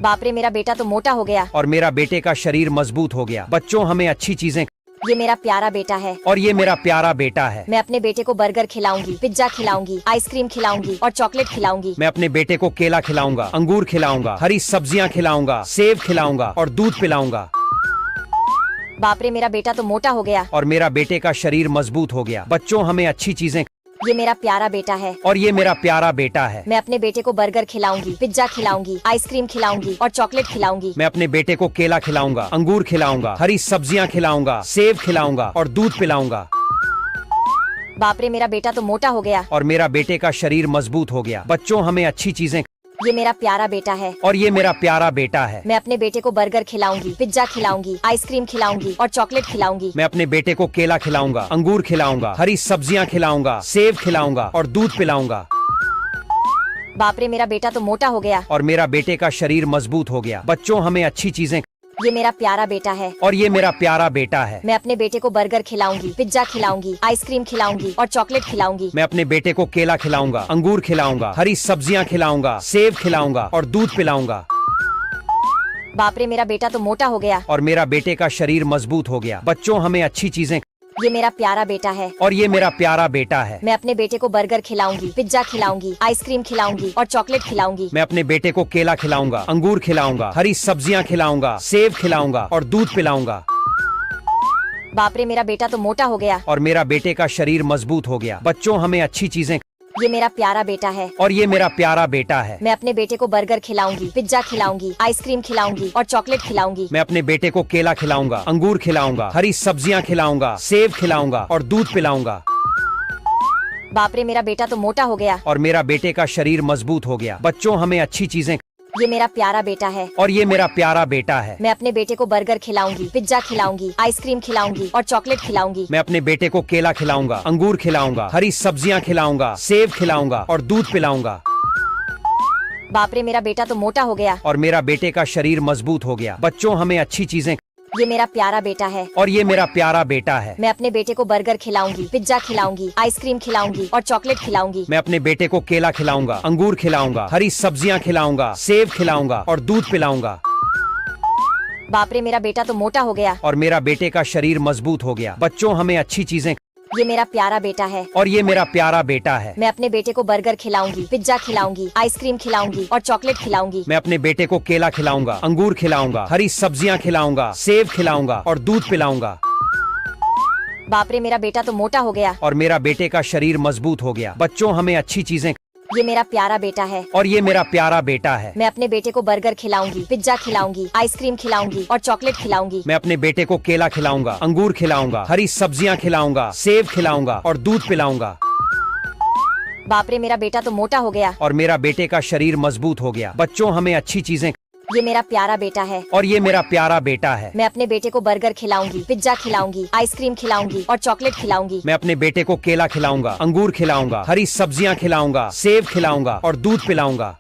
बाप रे मेरा बेटा तो मोटा हो गया। और मेरा बेटे का शरीर मजबूत हो गया। बच्चों हमें अच्छी चीजें। ये मेरा प्यारा बेटा है। और ये मेरा प्यारा बेटा है। मैं अपने बेटे को बर्गर खिलाऊंगी, पिज्जा खिलाऊंगी, आइसक्रीम खिलाऊंगी और चॉकलेट खिलाऊंगी। मैं अपने बेटे को केला खिलाऊंगा, अंगूर खिलाऊंगा, हरी सब्जियां खिलाऊंगा, सेब खिलाऊंगा और दूध पिलाऊंगा। बाप रे मेरा बेटा तो मोटा हो गया। और मेरा बेटे का शरीर मजबूत हो गया। बच्चों हमें अच्छी चीजें। ये मेरा प्यारा बेटा है। और ये मेरा प्यारा बेटा है। मैं अपने बेटे को बर्गर खिलाऊंगी, पिज्जा खिलाऊंगी, आइसक्रीम खिलाऊंगी और चॉकलेट खिलाऊंगी। मैं अपने बेटे को केला खिलाऊंगा, अंगूर खिलाऊंगा, हरी सब्जियां खिलाऊंगा, सेब खिलाऊंगा और दूध पिलाऊंगा। बाप रे मेरा बेटा तो मोटा हो गया। और मेरा बेटे का शरीर मजबूत हो गया। बच्चों हमें अच्छी चीजें। ये मेरा प्यारा बेटा है। और ये मेरा प्यारा बेटा है। मैं अपने बेटे को बर्गर खिलाऊंगी, पिज्जा खिलाऊंगी, आइसक्रीम खिलाऊंगी और चॉकलेट खिलाऊंगी। मैं अपने बेटे को केला खिलाऊंगा, अंगूर खिलाऊंगा, हरी सब्जियां खिलाऊंगा, सेब खिलाऊंगा और दूध पिलाऊंगा। बाप रे मेरा बेटा तो मोटा हो गया। और मेरा बेटे का शरीर मजबूत हो गया। बच्चों हमें अच्छी चीजें। ये मेरा प्यारा बेटा है। और ये मेरा प्यारा बेटा है। मैं अपने बेटे को बर्गर खिलाऊंगी, पिज्जा खिलाऊंगी, आइसक्रीम खिलाऊंगी और चॉकलेट खिलाऊंगी। मैं अपने बेटे को केला खिलाऊंगा, अंगूर खिलाऊंगा, हरी सब्जियां खिलाऊंगा, सेब खिलाऊंगा और दूध पिलाऊंगा। बाप रे मेरा बेटा तो मोटा हो गया। और मेरा बेटे का शरीर मजबूत हो गया। बच्चों हमें अच्छी चीजें। ये मेरा प्यारा बेटा है। और ये मेरा प्यारा बेटा है। मैं अपने बेटे को बर्गर खिलाऊंगी, पिज्जा खिलाऊंगी, आइसक्रीम खिलाऊंगी और चॉकलेट खिलाऊंगी। मैं अपने बेटे को केला खिलाऊंगा, अंगूर खिलाऊंगा, हरी सब्जियां खिलाऊंगा, सेब खिलाऊंगा और दूध पिलाऊंगा। बाप रे मेरा बेटा तो मोटा हो गया। और मेरा बेटे का शरीर मजबूत हो गया। बच्चों हमें अच्छी चीजें। ये मेरा प्यारा बेटा है। और ये मेरा प्यारा बेटा है। मैं अपने बेटे को बर्गर खिलाऊंगी, पिज्जा खिलाऊंगी, आइसक्रीम खिलाऊंगी और चॉकलेट खिलाऊंगी। मैं अपने बेटे को केला खिलाऊंगा, अंगूर खिलाऊंगा, हरी सब्जियां खिलाऊंगा, सेब खिलाऊंगा और दूध पिलाऊंगा। बाप रे मेरा बेटा तो मोटा हो गया। और मेरा बेटे का शरीर मजबूत हो गया। बच्चों हमें अच्छी चीजें। ये मेरा प्यारा बेटा है। और ये मेरा प्यारा बेटा है। मैं अपने बेटे को बर्गर खिलाऊंगी, पिज्जा खिलाऊंगी, आइसक्रीम खिलाऊंगी और चॉकलेट खिलाऊंगी। मैं अपने बेटे को केला खिलाऊंगा, अंगूर खिलाऊंगा, हरी सब्जियां खिलाऊंगा, सेब खिलाऊंगा और दूध पिलाऊंगा। बाप रे मेरा बेटा तो मोटा हो गया। और मेरा बेटे का शरीर मजबूत हो गया। बच्चों हमें अच्छी चीजें। ये मेरा प्यारा बेटा है। और ये मेरा प्यारा बेटा है। मैं अपने बेटे को बर्गर खिलाऊंगी, पिज्जा खिलाऊंगी, आइसक्रीम खिलाऊंगी और चॉकलेट खिलाऊंगी। मैं अपने बेटे को केला खिलाऊंगा, अंगूर खिलाऊंगा, हरी सब्जियां खिलाऊंगा, सेब खिलाऊंगा और दूध पिलाऊंगा। बाप रे मेरा बेटा तो मोटा हो गया। और मेरा बेटे का शरीर मजबूत हो गया। बच्चों हमें अच्छी चीजें। ये मेरा प्यारा बेटा है। और ये मेरा प्यारा बेटा है। मैं अपने बेटे को बर्गर खिलाऊंगी, पिज्जा खिलाऊंगी, आइसक्रीम खिलाऊंगी और चॉकलेट खिलाऊंगी। मैं अपने बेटे को केला खिलाऊंगा, अंगूर खिलाऊंगा, हरी सब्जियां खिलाऊंगा, सेब खिलाऊंगा और दूध पिलाऊंगा। बाप रे मेरा बेटा तो मोटा हो गया। और मेरा बेटे का शरीर मजबूत हो गया। बच्चों हमें अच्छी चीजें। ये मेरा प्यारा बेटा है। और ये मेरा प्यारा बेटा है। मैं अपने बेटे को बर्गर खिलाऊंगी, पिज्जा खिलाऊंगी, आइसक्रीम खिलाऊंगी और चॉकलेट खिलाऊंगी। मैं अपने बेटे को केला खिलाऊंगा, अंगूर खिलाऊंगा, हरी सब्जियां खिलाऊंगा, सेब खिलाऊंगा और दूध पिलाऊंगा। बाप रे मेरा बेटा तो मोटा हो गया। और मेरा बेटे का शरीर मजबूत हो गया। बच्चों हमें अच्छी चीजें। ये मेरा प्यारा बेटा है और ये मेरा प्यारा बेटा है। मैं अपने बेटे को बर्गर खिलाऊंगी, पिज्जा खिलाऊंगी, आइसक्रीम खिलाऊंगी और चॉकलेट खिलाऊंगी। मैं अपने बेटे को केला खिलाऊंगा, अंगूर खिलाऊंगा, हरी सब्जियां खिलाऊंगा, सेब खिलाऊंगा और दूध पिलाऊंगा।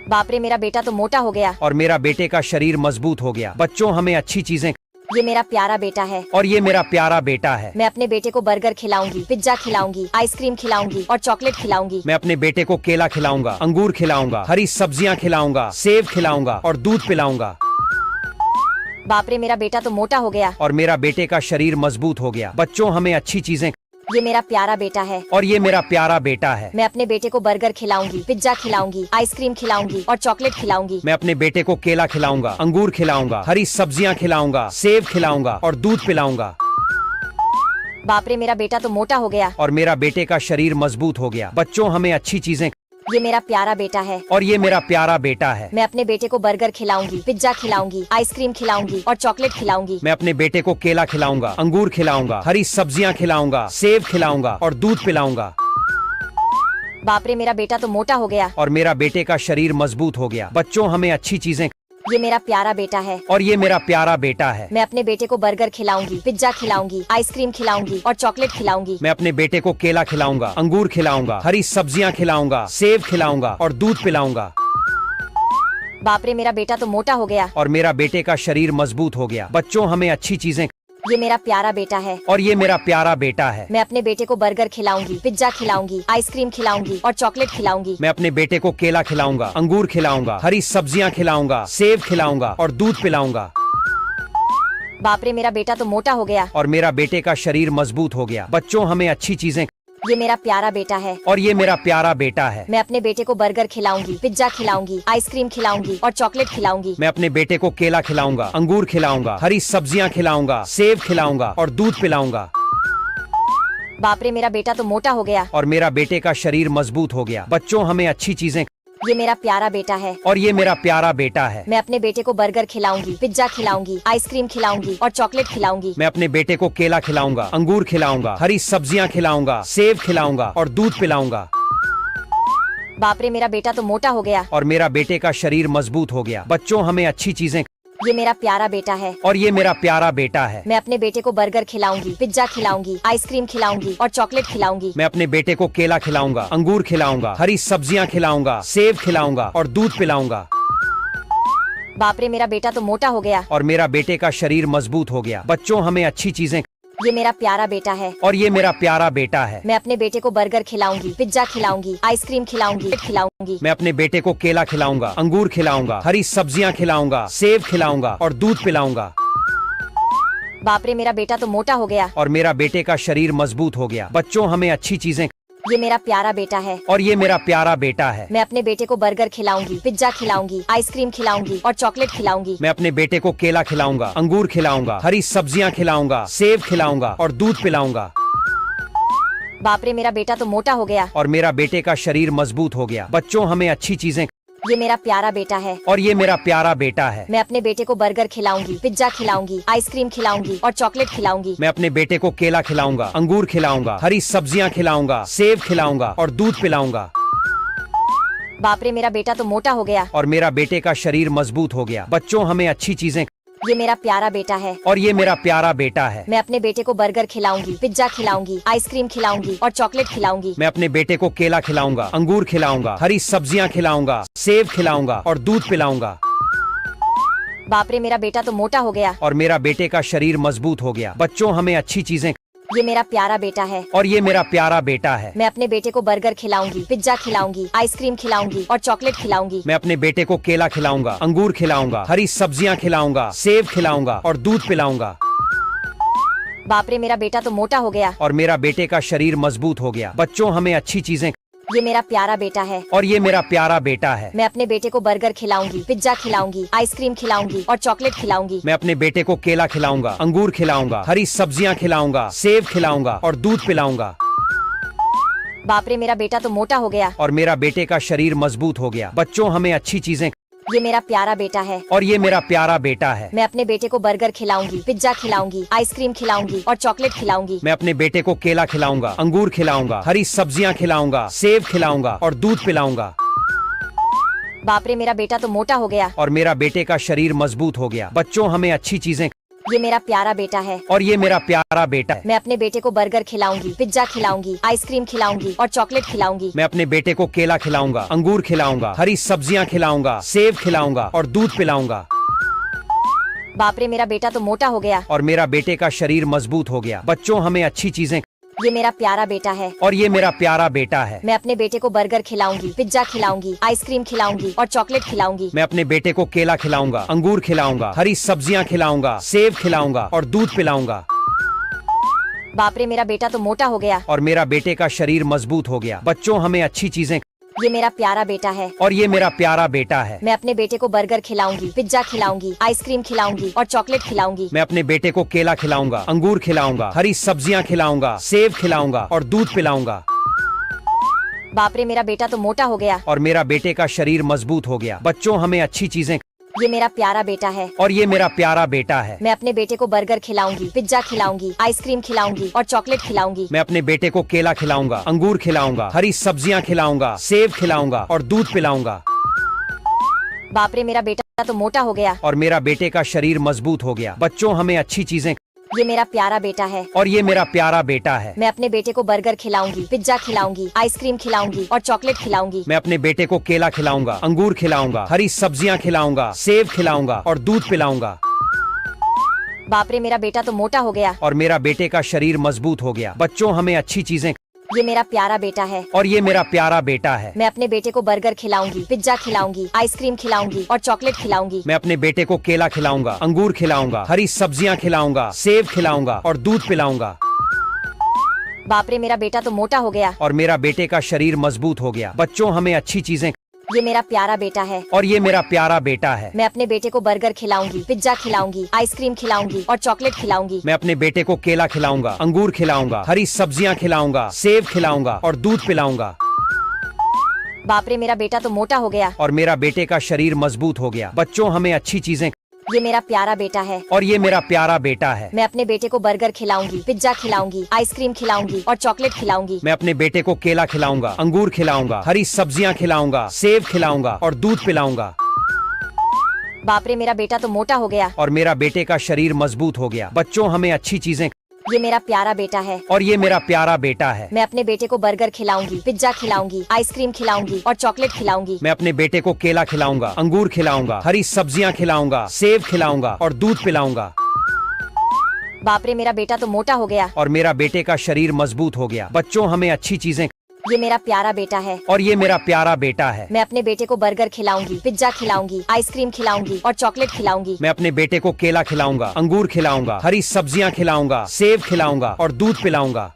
बाप रे, मेरा बेटा तो मोटा हो गया। और मेरा बेटे का शरीर मजबूत हो गया। बच्चों, हमें अच्छी चीजें। ये मेरा प्यारा बेटा है और ये मेरा प्यारा बेटा है। मैं अपने बेटे को बर्गर खिलाऊंगी, पिज्जा खिलाऊंगी, आइसक्रीम खिलाऊंगी और चॉकलेट खिलाऊंगी। मैं अपने बेटे को केला खिलाऊंगा, अंगूर खिलाऊंगा, हरी सब्जियां खिलाऊंगा, सेब खिलाऊंगा और दूध पिलाऊंगा। बाप रे, मेरा बेटा तो मोटा हो गया। और मेरा बेटे का शरीर मजबूत हो गया। बच्चों, हमें अच्छी चीजें। ये मेरा प्यारा बेटा है और ये मेरा प्यारा बेटा है। मैं अपने बेटे को बर्गर खिलाऊंगी, पिज्जा खिलाऊंगी, आइसक्रीम खिलाऊंगी और चॉकलेट खिलाऊंगी। मैं अपने बेटे को केला खिलाऊंगा, अंगूर खिलाऊंगा, हरी सब्जियां खिलाऊंगा, सेब खिलाऊंगा और दूध पिलाऊंगा। बाप रे, मेरा बेटा तो मोटा हो गया। और मेरा बेटे का शरीर मजबूत हो गया। बच्चों, हमें अच्छी चीजें। ये मेरा प्यारा बेटा है और ये मेरा प्यारा बेटा है। मैं अपने बेटे को बर्गर खिलाऊंगी, पिज्जा खिलाऊंगी, आइसक्रीम खिलाऊंगी और चॉकलेट खिलाऊंगी। मैं अपने बेटे को केला खिलाऊंगा, अंगूर खिलाऊंगा, हरी सब्जियां खिलाऊंगा, सेब खिलाऊंगा और दूध पिलाऊंगा। बाप रे, मेरा बेटा तो मोटा हो गया। और मेरा बेटे का शरीर मजबूत हो गया। बच्चों, हमें अच्छी चीजें। ये मेरा प्यारा बेटा है और ये मेरा प्यारा बेटा है। मैं अपने बेटे को बर्गर खिलाऊंगी, पिज्जा खिलाऊंगी, आइसक्रीम खिलाऊंगी और चॉकलेट खिलाऊंगी। मैं अपने बेटे को केला खिलाऊंगा, अंगूर खिलाऊंगा, हरी सब्जियां खिलाऊंगा, सेब खिलाऊंगा और दूध पिलाऊंगा। बाप रे, मेरा बेटा तो मोटा हो गया। और मेरा बेटे का शरीर मजबूत हो गया। बच्चों, हमें अच्छी चीजें। ये मेरा प्यारा बेटा है और ये मेरा प्यारा बेटा है। मैं अपने बेटे को बर्गर खिलाऊंगी, पिज्जा खिलाऊंगी, आइसक्रीम खिलाऊंगी और चॉकलेट खिलाऊंगी। मैं अपने बेटे को केला खिलाऊंगा, अंगूर खिलाऊंगा, हरी सब्जियां खिलाऊंगा, सेब खिलाऊंगा और दूध पिलाऊंगा। बाप रे, मेरा बेटा तो मोटा हो गया। और मेरा बेटे का शरीर मजबूत हो गया। बच्चों, हमें अच्छी चीजें। ये मेरा प्यारा बेटा है और ये मेरा प्यारा बेटा है। मैं अपने बेटे को बर्गर खिलाऊंगी, पिज्जा खिलाऊंगी, आइसक्रीम खिलाऊंगी और चॉकलेट खिलाऊंगी। मैं अपने बेटे को केला खिलाऊंगा, अंगूर खिलाऊंगा, हरी सब्जियां खिलाऊंगा, सेब खिलाऊंगा और दूध पिलाऊंगा। बाप रे, मेरा बेटा तो मोटा हो गया। और मेरा बेटे का शरीर मजबूत हो गया। बच्चों, हमें अच्छी चीजें। ये मेरा प्यारा बेटा है और ये मेरा प्यारा बेटा है। मैं अपने बेटे को बर्गर खिलाऊंगी, पिज्जा खिलाऊंगी, आइसक्रीम खिलाऊंगी और चॉकलेट खिलाऊंगी। मैं अपने बेटे को केला खिलाऊंगा, अंगूर खिलाऊंगा, हरी सब्जियां खिलाऊंगा, सेब खिलाऊंगा और दूध पिलाऊंगा। बाप रे, मेरा बेटा तो मोटा हो गया। और मेरा बेटे का शरीर मजबूत हो गया। बच्चों, हमें अच्छी चीजें। ये मेरा प्यारा बेटा है और ये मेरा प्यारा बेटा है। मैं अपने बेटे को बर्गर खिलाऊंगी, पिज्जा खिलाऊंगी, आइसक्रीम खिलाऊंगी और चॉकलेट खिलाऊंगी। मैं अपने बेटे को केला खिलाऊंगा, अंगूर खिलाऊंगा, हरी सब्जियां खिलाऊंगा, सेब खिलाऊंगा और दूध पिलाऊंगा। बाप रे, मेरा बेटा तो मोटा हो गया। और मेरा बेटे का शरीर मजबूत हो गया। बच्चों, हमें अच्छी चीजें। ये मेरा प्यारा बेटा है और ये मेरा प्यारा बेटा है। मैं अपने बेटे को बर्गर खिलाऊंगी, पिज्जा खिलाऊंगी, आइसक्रीम खिलाऊंगी। मैं अपने बेटे को केला खिलाऊंगा, अंगूर खिलाऊंगा, हरी सब्जियां खिलाऊंगा, सेब खिलाऊंगा और दूध पिलाऊंगा। बाप रे, मेरा बेटा तो मोटा हो गया। और मेरा बेटे का शरीर मजबूत हो गया। बच्चों, हमें अच्छी चीजें। ये मेरा प्यारा बेटा है और ये मेरा प्यारा बेटा है। मैं अपने बेटे को बर्गर खिलाऊंगी, पिज्जा खिलाऊंगी, आइसक्रीम खिलाऊंगी और चॉकलेट खिलाऊंगी। मैं अपने बेटे को केला खिलाऊंगा, अंगूर खिलाऊंगा, हरी सब्जियां खिलाऊंगा, सेब खिलाऊंगा और दूध पिलाऊंगा। बाप रे, मेरा बेटा तो मोटा हो गया। और मेरा बेटे का शरीर मजबूत हो गया। बच्चों, हमें अच्छी चीजें। ये मेरा प्यारा बेटा है और ये मेरा प्यारा बेटा है। मैं अपने बेटे को बर्गर खिलाऊंगी, पिज्जा खिलाऊंगी, आइसक्रीम खिलाऊंगी और चॉकलेट खिलाऊंगी। मैं अपने बेटे को केला खिलाऊंगा, अंगूर खिलाऊंगा, हरी सब्जियां खिलाऊंगा, सेब खिलाऊंगा और दूध पिलाऊंगा। बाप रे, मेरा बेटा तो मोटा हो गया। और मेरा बेटे का शरीर मजबूत हो गया। बच्चों, हमें अच्छी चीजें। ये मेरा प्यारा बेटा है और ये मेरा प्यारा बेटा है। मैं अपने बेटे को बर्गर खिलाऊंगी, पिज्जा खिलाऊंगी, आइसक्रीम खिलाऊंगी और चॉकलेट खिलाऊंगी। मैं अपने बेटे को केला खिलाऊंगा, अंगूर खिलाऊंगा, हरी सब्जियां खिलाऊंगा, सेब खिलाऊंगा और दूध पिलाऊंगा। बाप रे, मेरा बेटा तो मोटा हो गया। और मेरा बेटे का शरीर मजबूत हो गया। बच्चों, हमें अच्छी चीजें। ये मेरा प्यारा बेटा है और ये मेरा प्यारा बेटा है। मैं अपने बेटे को बर्गर खिलाऊंगी, पिज्जा खिलाऊंगी, आइसक्रीम खिलाऊंगी और चॉकलेट खिलाऊंगी। मैं अपने बेटे को केला खिलाऊंगा, अंगूर खिलाऊंगा, हरी सब्जियां खिलाऊंगा, सेब खिलाऊंगा और दूध पिलाऊंगा। बाप रे, मेरा बेटा तो मोटा हो गया। और मेरा बेटे का शरीर मजबूत हो गया। बच्चों, हमें अच्छी चीजें। ये मेरा प्यारा बेटा है और ये मेरा प्यारा बेटा है। मैं अपने बेटे को बर्गर खिलाऊंगी, पिज्जा खिलाऊंगी, आइसक्रीम खिलाऊंगी और चॉकलेट खिलाऊंगी। मैं अपने बेटे को केला खिलाऊंगा, अंगूर खिलाऊंगा, हरी सब्जियां खिलाऊंगा, सेब खिलाऊंगा और दूध पिलाऊंगा। बाप रे, मेरा बेटा तो मोटा हो गया। और मेरा बेटे का शरीर मजबूत हो गया। बच्चों, हमें अच्छी चीजें। ये मेरा प्यारा बेटा है और ये मेरा प्यारा बेटा है। मैं अपने बेटे को बर्गर खिलाऊंगी, पिज्जा खिलाऊंगी, आइसक्रीम खिलाऊंगी और चॉकलेट खिलाऊंगी। मैं अपने बेटे को केला खिलाऊंगा, अंगूर खिलाऊंगा, हरी सब्जियां खिलाऊंगा, सेब खिलाऊंगा और दूध पिलाऊंगा। बाप रे, मेरा बेटा तो मोटा हो गया। और मेरा बेटे का शरीर मजबूत हो गया। बच्चों हमें अच्छी चीजें। ये मेरा प्यारा बेटा है। और ये मेरा प्यारा बेटा है। मैं अपने बेटे को बर्गर खिलाऊंगी, पिज्जा खिलाऊंगी, आइसक्रीम खिलाऊंगी और चॉकलेट खिलाऊंगी। मैं अपने बेटे को केला खिलाऊंगा, अंगूर खिलाऊंगा, हरी सब्जियां खिलाऊंगा, सेब खिलाऊंगा और दूध पिलाऊंगा। बाप रे, मेरा बेटा तो मोटा हो गया। और मेरा बेटे का शरीर मजबूत हो गया। बच्चों हमें अच्छी चीजें। ये मेरा प्यारा बेटा है। और ये मेरा प्यारा बेटा है। मैं अपने बेटे को बर्गर खिलाऊंगी, पिज्जा खिलाऊंगी, आइसक्रीम खिलाऊंगी और चॉकलेट खिलाऊंगी। मैं अपने बेटे को केला खिलाऊंगा, अंगूर खिलाऊंगा, हरी सब्जियां खिलाऊंगा, सेब खिलाऊंगा और दूध पिलाऊंगा। बाप रे, मेरा बेटा तो मोटा हो गया। और मेरा बेटे का शरीर मजबूत हो गया। बच्चों हमें अच्छी चीजें। ये मेरा प्यारा बेटा है। और ये मेरा प्यारा बेटा है। मैं अपने बेटे को बर्गर खिलाऊंगी, पिज्जा खिलाऊंगी, आइसक्रीम खिलाऊंगी और चॉकलेट खिलाऊंगी। मैं अपने बेटे को केला खिलाऊंगा, अंगूर खिलाऊंगा, हरी सब्जियां खिलाऊंगा, सेब खिलाऊंगा और दूध पिलाऊंगा। बाप रे, मेरा बेटा तो मोटा हो गया। और मेरा बेटे का शरीर मजबूत हो गया। बच्चों हमें अच्छी चीजें। ये मेरा प्यारा बेटा है। और ये मेरा प्यारा बेटा है। मैं अपने बेटे को बर्गर खिलाऊंगी, पिज्जा खिलाऊंगी, आइसक्रीम खिलाऊंगी और चॉकलेट खिलाऊंगी। मैं अपने बेटे को केला खिलाऊंगा, अंगूर खिलाऊंगा, हरी सब्जियां खिलाऊंगा, सेब खिलाऊंगा और दूध पिलाऊंगा। बाप रे, मेरा बेटा तो मोटा हो गया। और मेरा बेटे का शरीर मजबूत हो गया। बच्चों हमें अच्छी चीजें। ये मेरा प्यारा बेटा है। और ये मेरा प्यारा बेटा है। मैं अपने बेटे को बर्गर खिलाऊंगी, पिज्जा खिलाऊंगी, आइसक्रीम खिलाऊंगी और चॉकलेट खिलाऊंगी। मैं अपने बेटे को केला खिलाऊंगा, अंगूर खिलाऊंगा, हरी सब्जियां खिलाऊंगा, सेब खिलाऊंगा और दूध पिलाऊंगा। बाप रे, मेरा बेटा तो मोटा हो गया। और मेरा बेटे का शरीर मजबूत हो गया। बच्चों हमें अच्छी चीजें। ये मेरा प्यारा बेटा है। और ये मेरा प्यारा बेटा है। मैं अपने बेटे को बर्गर खिलाऊंगी, पिज्जा खिलाऊंगी, आइसक्रीम खिलाऊंगी और चॉकलेट खिलाऊंगी। मैं अपने बेटे को केला खिलाऊंगा, अंगूर खिलाऊंगा, हरी सब्जियां खिलाऊंगा, सेब खिलाऊंगा और दूध पिलाऊंगा। बाप रे, मेरा बेटा तो मोटा हो गया। और मेरा बेटे का शरीर मजबूत हो गया। बच्चों हमें अच्छी चीजें। ये मेरा प्यारा बेटा है। और ये मेरा प्यारा बेटा है। मैं अपने बेटे को बर्गर खिलाऊंगी, पिज्जा खिलाऊंगी, आइसक्रीम खिलाऊंगी और चॉकलेट खिलाऊंगी। मैं अपने बेटे को केला खिलाऊंगा, अंगूर खिलाऊंगा, हरी सब्जियां खिलाऊंगा, सेब खिलाऊंगा और दूध पिलाऊंगा। बाप रे, मेरा बेटा तो मोटा हो गया। और मेरा बेटे का शरीर मजबूत हो गया। बच्चों हमें अच्छी चीजें। ये मेरा प्यारा बेटा है। और ये मेरा प्यारा बेटा है। मैं अपने बेटे को बर्गर खिलाऊंगी, पिज्जा खिलाऊंगी, आइसक्रीम खिलाऊंगी और चॉकलेट खिलाऊंगी। मैं अपने बेटे को केला खिलाऊंगा, अंगूर खिलाऊंगा, हरी सब्जियां खिलाऊंगा, सेब खिलाऊंगा और दूध पिलाऊंगा। बाप रे, मेरा बेटा तो मोटा हो गया। और मेरा बेटे का शरीर मजबूत हो गया। बच्चों हमें अच्छी चीजें। ये मेरा प्यारा बेटा है। और ये मेरा प्यारा बेटा है। मैं अपने बेटे को बर्गर खिलाऊंगी, पिज्जा खिलाऊंगी, आइसक्रीम खिलाऊंगी और चॉकलेट खिलाऊंगी। मैं अपने बेटे को केला खिलाऊंगा, अंगूर खिलाऊंगा, हरी सब्जियां खिलाऊंगा, सेब खिलाऊंगा और दूध पिलाऊंगा। बाप रे, मेरा बेटा तो मोटा हो गया। और मेरा बेटे का शरीर मजबूत हो गया। बच्चों हमें अच्छी चीजें। ये मेरा प्यारा बेटा है। और ये मेरा प्यारा बेटा है। मैं अपने बेटे को बर्गर खिलाऊंगी, पिज्जा खिलाऊंगी, आइसक्रीम खिलाऊंगी और चॉकलेट खिलाऊंगी। मैं अपने बेटे को केला खिलाऊंगा, अंगूर खिलाऊंगा, हरी सब्जियां खिलाऊंगा, सेब खिलाऊंगा और दूध पिलाऊंगा।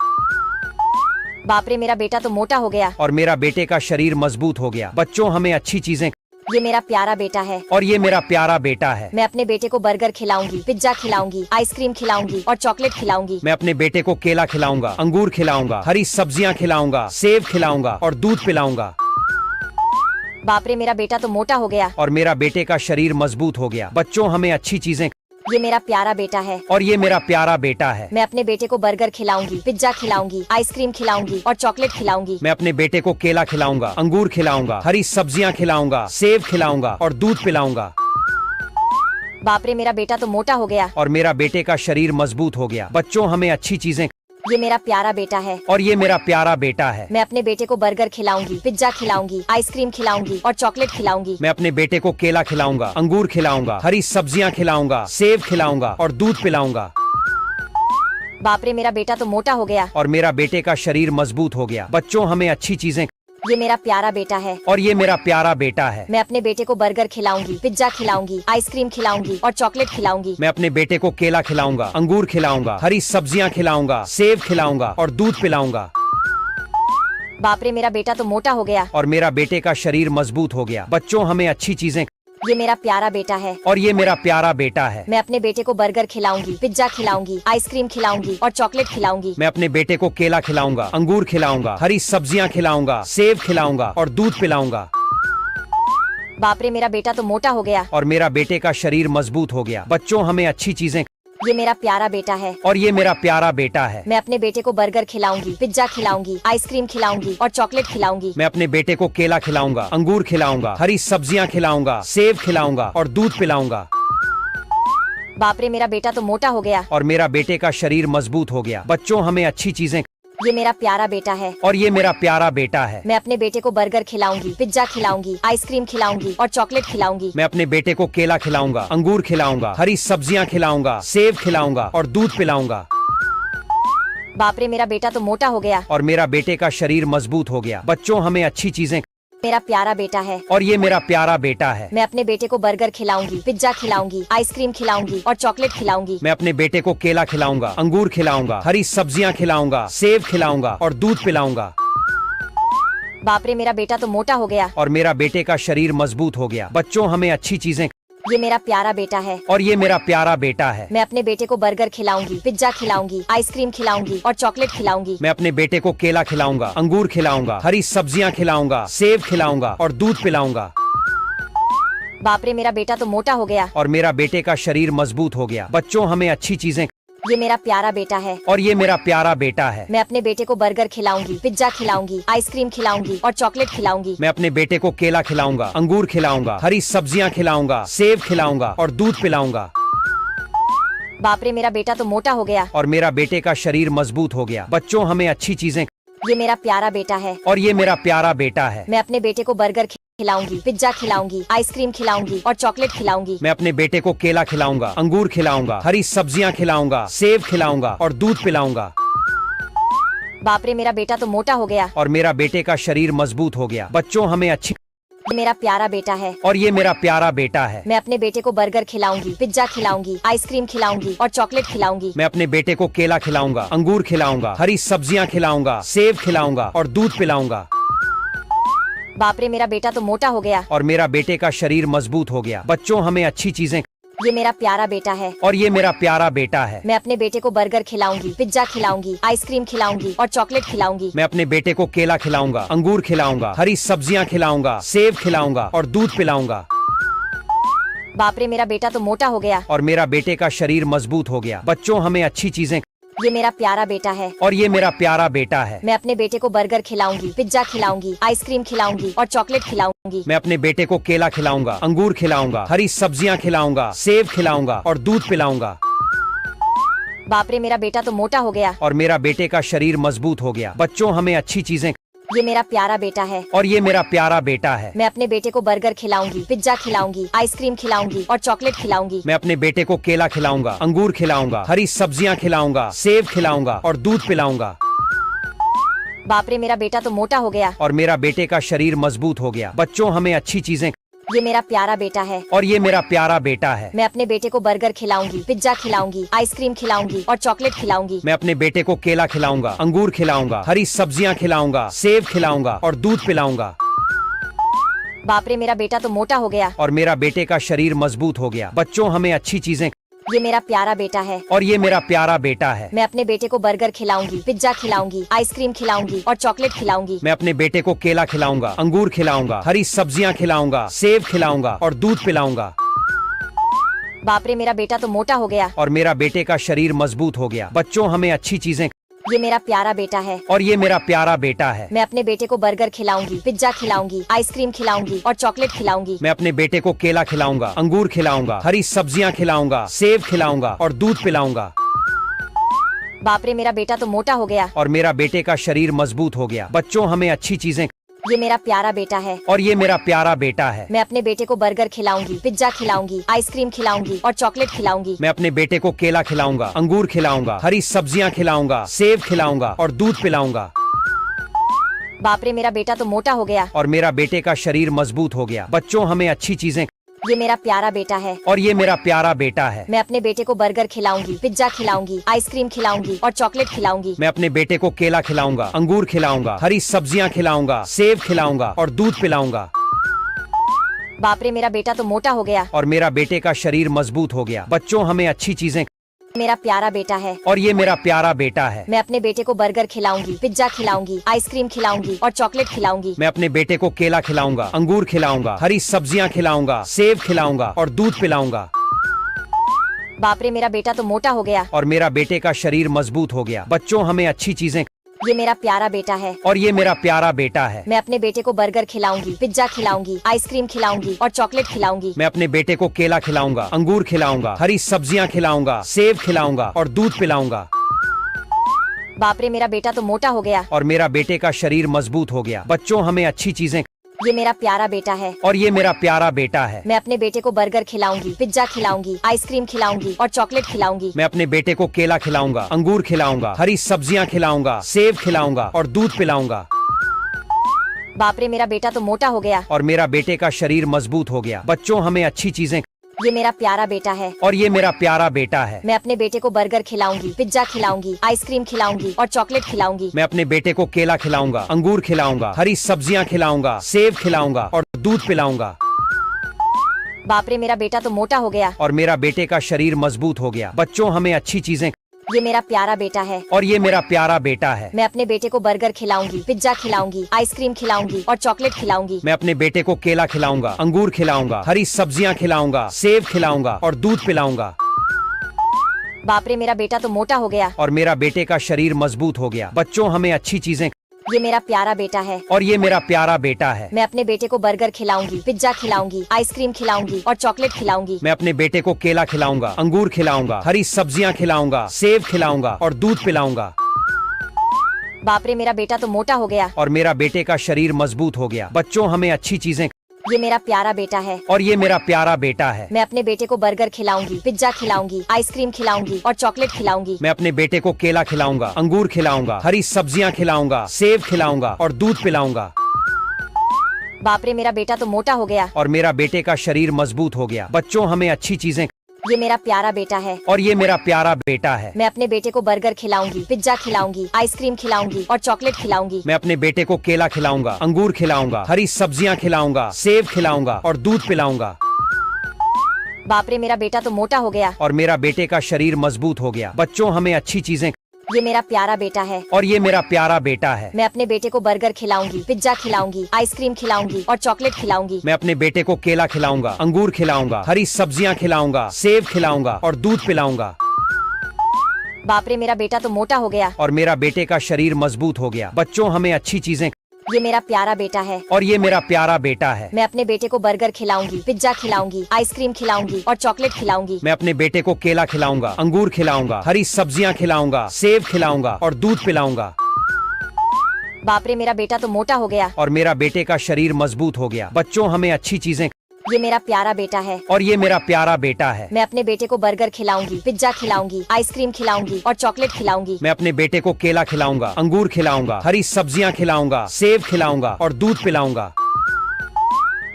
बाप रे, मेरा बेटा तो मोटा हो गया। और मेरा बेटे का शरीर मजबूत हो गया। बच्चों हमें अच्छी चीजें। ये मेरा प्यारा बेटा है। और ये मेरा प्यारा बेटा है। मैं अपने बेटे को बर्गर खिलाऊंगी, पिज्जा खिलाऊंगी, आइसक्रीम खिलाऊंगी और चॉकलेट खिलाऊंगी। मैं अपने बेटे को केला खिलाऊंगा, अंगूर खिलाऊंगा, हरी सब्जियां खिलाऊंगा, सेब खिलाऊंगा और दूध पिलाऊंगा। बाप रे, मेरा बेटा तो मोटा हो गया। और मेरा बेटे का शरीर मजबूत हो गया। बच्चों हमें अच्छी चीजें। ये मेरा प्यारा बेटा है। और ये मेरा प्यारा बेटा है। मैं अपने बेटे को बर्गर खिलाऊंगी, पिज्जा खिलाऊंगी, आइसक्रीम खिलाऊंगी और चॉकलेट खिलाऊंगी। मैं अपने बेटे को केला खिलाऊंगा, अंगूर खिलाऊंगा, हरी सब्जियां खिलाऊंगा, सेब खिलाऊंगा और दूध पिलाऊंगा। बाप रे, मेरा बेटा तो मोटा हो गया। और मेरा बेटे का शरीर मजबूत हो गया। बच्चों हमें अच्छी चीजें। ये मेरा प्यारा बेटा है। और ये मेरा प्यारा बेटा है। मैं अपने बेटे को बर्गर खिलाऊंगी, पिज्जा खिलाऊंगी, आइसक्रीम खिलाऊंगी और चॉकलेट खिलाऊंगी। मैं अपने बेटे को केला खिलाऊंगा, अंगूर खिलाऊंगा, हरी सब्जियां खिलाऊंगा, सेब खिलाऊंगा और दूध पिलाऊंगा। बाप रे, मेरा बेटा तो मोटा हो गया। और मेरा बेटे का शरीर मजबूत हो गया। बच्चों हमें अच्छी चीजें। ये मेरा प्यारा बेटा है। और ये मेरा प्यारा बेटा है। मैं अपने बेटे को बर्गर खिलाऊंगी, पिज्जा खिलाऊंगी, आइसक्रीम खिलाऊंगी और चॉकलेट खिलाऊंगी। मैं अपने बेटे को केला खिलाऊंगा, अंगूर खिलाऊंगा, हरी सब्जियां खिलाऊंगा, सेब खिलाऊंगा और दूध पिलाऊंगा। बाप रे, मेरा बेटा तो मोटा हो गया। और मेरा बेटे का शरीर मजबूत हो गया। बच्चों हमें अच्छी चीजें। ये मेरा प्यारा बेटा है। और ये मेरा प्यारा बेटा है। मैं अपने बेटे को बर्गर खिलाऊंगी, पिज्जा खिलाऊंगी, आइसक्रीम खिलाऊंगी और चॉकलेट खिलाऊंगी। मैं अपने बेटे को केला खिलाऊंगा, अंगूर खिलाऊंगा, हरी सब्जियां खिलाऊंगा, सेब खिलाऊंगा और दूध पिलाऊंगा। बाप रे, मेरा बेटा तो मोटा हो गया। और मेरा बेटे का शरीर मजबूत हो गया। बच्चों हमें अच्छी चीजें। ये मेरा प्यारा बेटा है और ये मेरा प्यारा बेटा है। मैं अपने बेटे को बर्गर खिलाऊंगी, पिज्जा खिलाऊंगी, आइसक्रीम खिलाऊंगी और चॉकलेट खिलाऊंगी। मैं अपने बेटे को केला खिलाऊंगा, अंगूर खिलाऊंगा, हरी सब्जियां खिलाऊंगा, सेब खिलाऊंगा और दूध पिलाऊंगा। बाप रे, मेरा बेटा तो मोटा हो गया और मेरा बेटे का शरीर मजबूत हो गया। बच्चों, हमें अच्छी चीजें। ये मेरा प्यारा बेटा है और ये मेरा प्यारा बेटा है। मैं अपने बेटे को बर्गर खिलाऊंगी, पिज्जा खिलाऊंगी, आइसक्रीम खिलाऊंगी और चॉकलेट खिलाऊंगी। मैं अपने बेटे को केला खिलाऊंगा, अंगूर खिलाऊंगा, हरी सब्जियां खिलाऊंगा, सेब खिलाऊंगा और दूध पिलाऊंगा। बाप रे, मेरा बेटा तो मोटा हो गया और मेरा बेटे का शरीर मजबूत हो गया। बच्चों, हमें अच्छी चीजें। मेरा प्यारा बेटा है और ये मेरा प्यारा बेटा है। मैं अपने बेटे को बर्गर खिलाऊंगी, पिज्जा खिलाऊंगी, आइसक्रीम खिलाऊंगी और चॉकलेट खिलाऊंगी। मैं अपने बेटे को केला खिलाऊंगा, अंगूर खिलाऊंगा, हरी सब्जियां खिलाऊंगा, सेब खिलाऊंगा और दूध पिलाऊंगा। बाप रे, मेरा बेटा तो मोटा हो गया और मेरा बेटे का शरीर मजबूत हो गया। बच्चों, हमें अच्छी चीजें। ये मेरा प्यारा बेटा है और ये मेरा प्यारा बेटा है। मैं अपने बेटे को बर्गर खिलाऊंगी, पिज्जा खिलाऊंगी, आइसक्रीम खिलाऊंगी और चॉकलेट खिलाऊंगी। मैं अपने बेटे को केला खिलाऊंगा, अंगूर खिलाऊंगा, हरी सब्जियां खिलाऊंगा, सेब खिलाऊंगा और दूध पिलाऊंगा। बाप रे, मेरा बेटा तो मोटा हो गया और मेरा बेटे का शरीर मजबूत हो गया। बच्चों, हमें अच्छी चीजें। ये मेरा प्यारा बेटा है और ये मेरा प्यारा बेटा है। मैं अपने बेटे को बर्गर खिलाऊंगी, पिज्जा खिलाऊंगी, आइसक्रीम खिलाऊंगी और चॉकलेट खिलाऊंगी। मैं अपने बेटे को केला खिलाऊंगा, अंगूर खिलाऊंगा, हरी सब्जियां खिलाऊंगा, सेब खिलाऊंगा और दूध पिलाऊंगा। बाप रे, मेरा बेटा तो मोटा हो गया और मेरा बेटे का शरीर मजबूत हो गया। बच्चों, हमें अच्छी चीजें। ये मेरा प्यारा बेटा है और ये मेरा प्यारा बेटा है। मैं अपने बेटे को बर्गर खिलाऊंगी, पिज्जा खिलाऊंगी, आइसक्रीम खिलाऊंगी और चॉकलेट खिलाऊंगी। मैं अपने बेटे को केला खिलाऊंगा, अंगूर खिलाऊंगा, हरी सब्जियां खिलाऊंगा, सेब खिलाऊंगा और दूध पिलाऊंगा। बाप रे, मेरा बेटा तो मोटा हो गया और मेरा बेटे का शरीर मजबूत हो गया। बच्चों, हमें अच्छी। ये मेरा प्यारा बेटा है और ये मेरा प्यारा बेटा है। मैं अपने बेटे को बर्गर खिलाऊंगी, पिज्जा खिलाऊंगी, आइसक्रीम खिलाऊंगी और चॉकलेट खिलाऊंगी। मैं अपने बेटे को केला खिलाऊंगा, अंगूर खिलाऊंगा, हरी सब्जियां खिलाऊंगा, सेब खिलाऊंगा और दूध पिलाऊंगा। बाप रे, मेरा बेटा तो मोटा हो गया और मेरा बेटे का शरीर मजबूत हो गया। बच्चों, हमें अच्छी चीजें। ये मेरा प्यारा बेटा है और ये मेरा प्यारा बेटा है। मैं अपने बेटे को बर्गर खिलाऊंगी, पिज्जा खिलाऊंगी, आइसक्रीम खिलाऊंगी और चॉकलेट खिलाऊंगी। मैं अपने बेटे को केला खिलाऊंगा, अंगूर खिलाऊंगा, हरी सब्जियां खिलाऊंगा, सेब खिलाऊंगा और दूध पिलाऊंगा। बाप रे, मेरा बेटा तो मोटा हो गया और मेरा बेटे का शरीर मजबूत हो गया। बच्चों, हमें अच्छी चीजें। ये मेरा प्यारा बेटा है और ये मेरा प्यारा बेटा है। मैं अपने बेटे को बर्गर खिलाऊंगी, पिज्जा खिलाऊंगी, आइसक्रीम खिलाऊंगी और चॉकलेट खिलाऊंगी। मैं अपने बेटे को केला खिलाऊंगा, अंगूर खिलाऊंगा, हरी सब्जियां खिलाऊंगा, सेब खिलाऊंगा और दूध पिलाऊंगा। बाप रे, मेरा बेटा तो मोटा हो गया और मेरा बेटे का शरीर मजबूत हो गया। बच्चों, हमें अच्छी चीजें। ये मेरा प्यारा बेटा है और ये मेरा प्यारा बेटा है। मैं अपने बेटे को बर्गर खिलाऊंगी, पिज्जा खिलाऊंगी, आइसक्रीम खिलाऊंगी और चॉकलेट खिलाऊंगी। मैं अपने बेटे को केला खिलाऊंगा, अंगूर खिलाऊंगा, हरी सब्जियां खिलाऊंगा, सेब खिलाऊंगा और दूध पिलाऊंगा। बाप रे, मेरा बेटा तो मोटा हो गया और मेरा बेटे का शरीर मजबूत हो गया। बच्चों, हमें अच्छी चीजें। ये मेरा प्यारा बेटा है और ये मेरा प्यारा बेटा है। मैं अपने बेटे को बर्गर खिलाऊंगी, पिज्जा खिलाऊंगी, आइसक्रीम खिलाऊंगी और चॉकलेट खिलाऊंगी। मैं अपने बेटे को केला खिलाऊंगा, अंगूर खिलाऊंगा, हरी सब्जियां खिलाऊंगा, सेब खिलाऊंगा और दूध पिलाऊंगा। बाप रे, मेरा बेटा तो मोटा हो गया और मेरा बेटे का शरीर मजबूत हो गया। बच्चों, हमें अच्छी चीजें। ये मेरा प्यारा बेटा है और ये मेरा प्यारा बेटा है। मैं अपने बेटे को बर्गर खिलाऊंगी, पिज्जा खिलाऊंगी, आइसक्रीम खिलाऊंगी और चॉकलेट खिलाऊंगी। मैं अपने बेटे को केला खिलाऊंगा, अंगूर खिलाऊंगा, हरी सब्जियां खिलाऊंगा, सेब खिलाऊंगा और दूध पिलाऊंगा। बाप रे, मेरा बेटा तो मोटा हो गया और मेरा बेटे का शरीर मजबूत हो गया। बच्चों, हमें अच्छी चीजें। ये मेरा प्यारा बेटा है और ये मेरा प्यारा बेटा है। मैं अपने बेटे को बर्गर खिलाऊंगी, पिज्जा खिलाऊंगी, आइसक्रीम खिलाऊंगी और चॉकलेट खिलाऊंगी। मैं अपने बेटे को केला खिलाऊंगा, अंगूर खिलाऊंगा, हरी सब्जियां खिलाऊंगा, सेब खिलाऊंगा और दूध पिलाऊंगा। बाप रे, मेरा बेटा तो मोटा हो गया और मेरा बेटे का शरीर मजबूत हो गया। बच्चों, हमें अच्छी चीजें। ये मेरा प्यारा बेटा है और ये मेरा प्यारा बेटा है। मैं अपने बेटे को बर्गर खिलाऊंगी, पिज्जा खिलाऊंगी, आइसक्रीम खिलाऊंगी और चॉकलेट खिलाऊंगी। मैं अपने बेटे को केला खिलाऊंगा, अंगूर खिलाऊंगा, हरी सब्जियां खिलाऊंगा, सेब खिलाऊंगा और दूध पिलाऊंगा। बाप रे, मेरा बेटा तो मोटा हो गया और मेरा बेटे का शरीर मजबूत हो गया। बच्चों, हमें अच्छी चीजें। ये मेरा प्यारा बेटा है और ये मेरा प्यारा बेटा है। मैं अपने बेटे को बर्गर खिलाऊंगी, पिज्जा खिलाऊंगी, आइसक्रीम खिलाऊंगी और चॉकलेट खिलाऊंगी। मैं अपने बेटे को केला खिलाऊंगा, अंगूर खिलाऊंगा, हरी सब्जियां खिलाऊंगा, सेब खिलाऊंगा और दूध पिलाऊंगा। बाप रे, मेरा बेटा तो मोटा हो गया और मेरा बेटे का शरीर मजबूत हो गया। बच्चों, हमें अच्छी चीजें। मेरा प्यारा बेटा है और ये मेरा प्यारा बेटा है। मैं अपने बेटे को बर्गर खिलाऊंगी, पिज्जा खिलाऊंगी, आइसक्रीम खिलाऊंगी और चॉकलेट खिलाऊंगी। मैं अपने बेटे को केला खिलाऊंगा, अंगूर खिलाऊंगा, हरी सब्जियां खिलाऊंगा, सेब खिलाऊंगा और दूध पिलाऊंगा। बाप रे मेरा बेटा तो मोटा हो गया। और मेरा बेटे का शरीर मजबूत हो गया। बच्चों हमें अच्छी चीजें। ये मेरा प्यारा बेटा है। और ये मेरा प्यारा बेटा है। मैं अपने बेटे को बर्गर खिलाऊंगी, पिज्जा खिलाऊंगी, आइसक्रीम खिलाऊंगी और चॉकलेट खिलाऊंगी। मैं अपने बेटे को केला खिलाऊंगा, अंगूर खिलाऊंगा, हरी सब्जियां खिलाऊंगा, सेब खिलाऊंगा और दूध पिलाऊंगा। बाप रे मेरा बेटा तो मोटा हो गया। और मेरा बेटे का शरीर मजबूत हो गया। बच्चों हमें अच्छी चीजें। ये मेरा प्यारा बेटा है। और ये मेरा प्यारा बेटा है। मैं अपने बेटे को बर्गर खिलाऊंगी, पिज्जा खिलाऊंगी, आइसक्रीम खिलाऊंगी और चॉकलेट खिलाऊंगी। मैं अपने बेटे को केला खिलाऊंगा, अंगूर खिलाऊंगा, हरी सब्जियां खिलाऊंगा, सेब खिलाऊंगा और दूध पिलाऊंगा। बाप रे मेरा बेटा तो मोटा हो गया। और मेरा बेटे का शरीर मजबूत हो गया। बच्चों हमें अच्छी चीजें। ये मेरा प्यारा बेटा है। और ये मेरा प्यारा बेटा है। मैं अपने बेटे को बर्गर खिलाऊंगी, पिज्जा खिलाऊंगी, आइसक्रीम खिलाऊंगी और चॉकलेट खिलाऊंगी। मैं अपने बेटे को केला खिलाऊंगा, अंगूर खिलाऊंगा, हरी सब्जियां खिलाऊंगा, सेब खिलाऊंगा और दूध पिलाऊंगा। बाप रे मेरा बेटा तो मोटा हो गया। और मेरा बेटे का शरीर मजबूत हो गया। बच्चों हमें अच्छी चीजें। ये मेरा प्यारा बेटा है। और ये मेरा प्यारा बेटा है। मैं अपने बेटे को बर्गर खिलाऊंगी, पिज्जा खिलाऊंगी, आइसक्रीम खिलाऊंगी और चॉकलेट खिलाऊंगी। मैं अपने बेटे को केला खिलाऊंगा, अंगूर खिलाऊंगा, हरी सब्जियां खिलाऊंगा, सेब खिलाऊंगा और दूध पिलाऊंगा। बाप रे मेरा बेटा तो मोटा हो गया। और मेरा बेटे का शरीर मजबूत हो गया। बच्चों हमें अच्छी चीजें। ये मेरा प्यारा बेटा है। और ये मेरा प्यारा बेटा है। मैं अपने बेटे को बर्गर खिलाऊंगी, पिज्जा खिलाऊंगी, आइसक्रीम खिलाऊंगी और चॉकलेट खिलाऊंगी। मैं अपने बेटे को केला खिलाऊंगा, अंगूर खिलाऊंगा, हरी सब्जियां खिलाऊंगा, सेब खिलाऊंगा और दूध पिलाऊंगा। बाप रे मेरा बेटा तो मोटा हो गया। और मेरा बेटे का शरीर मजबूत हो गया। बच्चों हमें अच्छी चीजें। ये मेरा प्यारा बेटा है। और ये मेरा प्यारा बेटा है। मैं अपने बेटे को बर्गर खिलाऊंगी, पिज्जा खिलाऊंगी, आइसक्रीम खिलाऊंगी और चॉकलेट खिलाऊंगी। मैं अपने बेटे को केला खिलाऊंगा, अंगूर खिलाऊंगा, हरी सब्जियां खिलाऊंगा, सेब खिलाऊंगा और दूध पिलाऊंगा। बाप रे मेरा बेटा तो मोटा हो गया। और मेरा बेटे का शरीर मजबूत हो गया। बच्चों हमें अच्छी चीजें। ये मेरा प्यारा बेटा है। और ये मेरा प्यारा बेटा है। मैं अपने बेटे को बर्गर खिलाऊंगी, पिज्जा खिलाऊंगी, आइसक्रीम खिलाऊंगी और चॉकलेट खिलाऊंगी। मैं अपने बेटे को केला खिलाऊंगा, अंगूर खिलाऊंगा, हरी सब्जियां खिलाऊंगा, सेब खिलाऊंगा और दूध पिलाऊंगा। बाप रे मेरा बेटा तो मोटा हो गया। और मेरा बेटे का शरीर मजबूत हो गया। बच्चों हमें अच्छी चीजें। ये मेरा प्यारा बेटा है। और ये मेरा प्यारा बेटा है। मैं अपने बेटे को बर्गर खिलाऊंगी, पिज्जा खिलाऊंगी, आइसक्रीम खिलाऊंगी और चॉकलेट खिलाऊंगी। मैं अपने बेटे को केला खिलाऊंगा, अंगूर खिलाऊंगा, हरी सब्जियां खिलाऊंगा, सेब खिलाऊंगा और दूध पिलाऊंगा। बाप रे मेरा बेटा तो मोटा हो गया। और मेरा बेटे का शरीर मजबूत हो गया। बच्चों हमें अच्छी चीजें। ये मेरा प्यारा बेटा है। और ये मेरा प्यारा बेटा है। मैं अपने बेटे को बर्गर खिलाऊंगी, पिज्जा खिलाऊंगी, आइसक्रीम खिलाऊंगी और चॉकलेट खिलाऊंगी। मैं अपने बेटे को केला खिलाऊंगा, अंगूर खिलाऊंगा, हरी सब्जियां खिलाऊंगा, सेब खिलाऊंगा और दूध पिलाऊंगा। बाप रे मेरा बेटा तो मोटा हो गया। और मेरा बेटे का शरीर मजबूत हो गया। बच्चों हमें अच्छी चीजें। ये मेरा प्यारा बेटा है। और ये मेरा प्यारा बेटा है। मैं अपने बेटे को बर्गर खिलाऊंगी, पिज्जा खिलाऊंगी, आइसक्रीम खिलाऊंगी और चॉकलेट खिलाऊंगी। मैं अपने बेटे को केला खिलाऊंगा, अंगूर खिलाऊंगा, हरी सब्जियां खिलाऊंगा, सेब खिलाऊंगा और दूध पिलाऊंगा।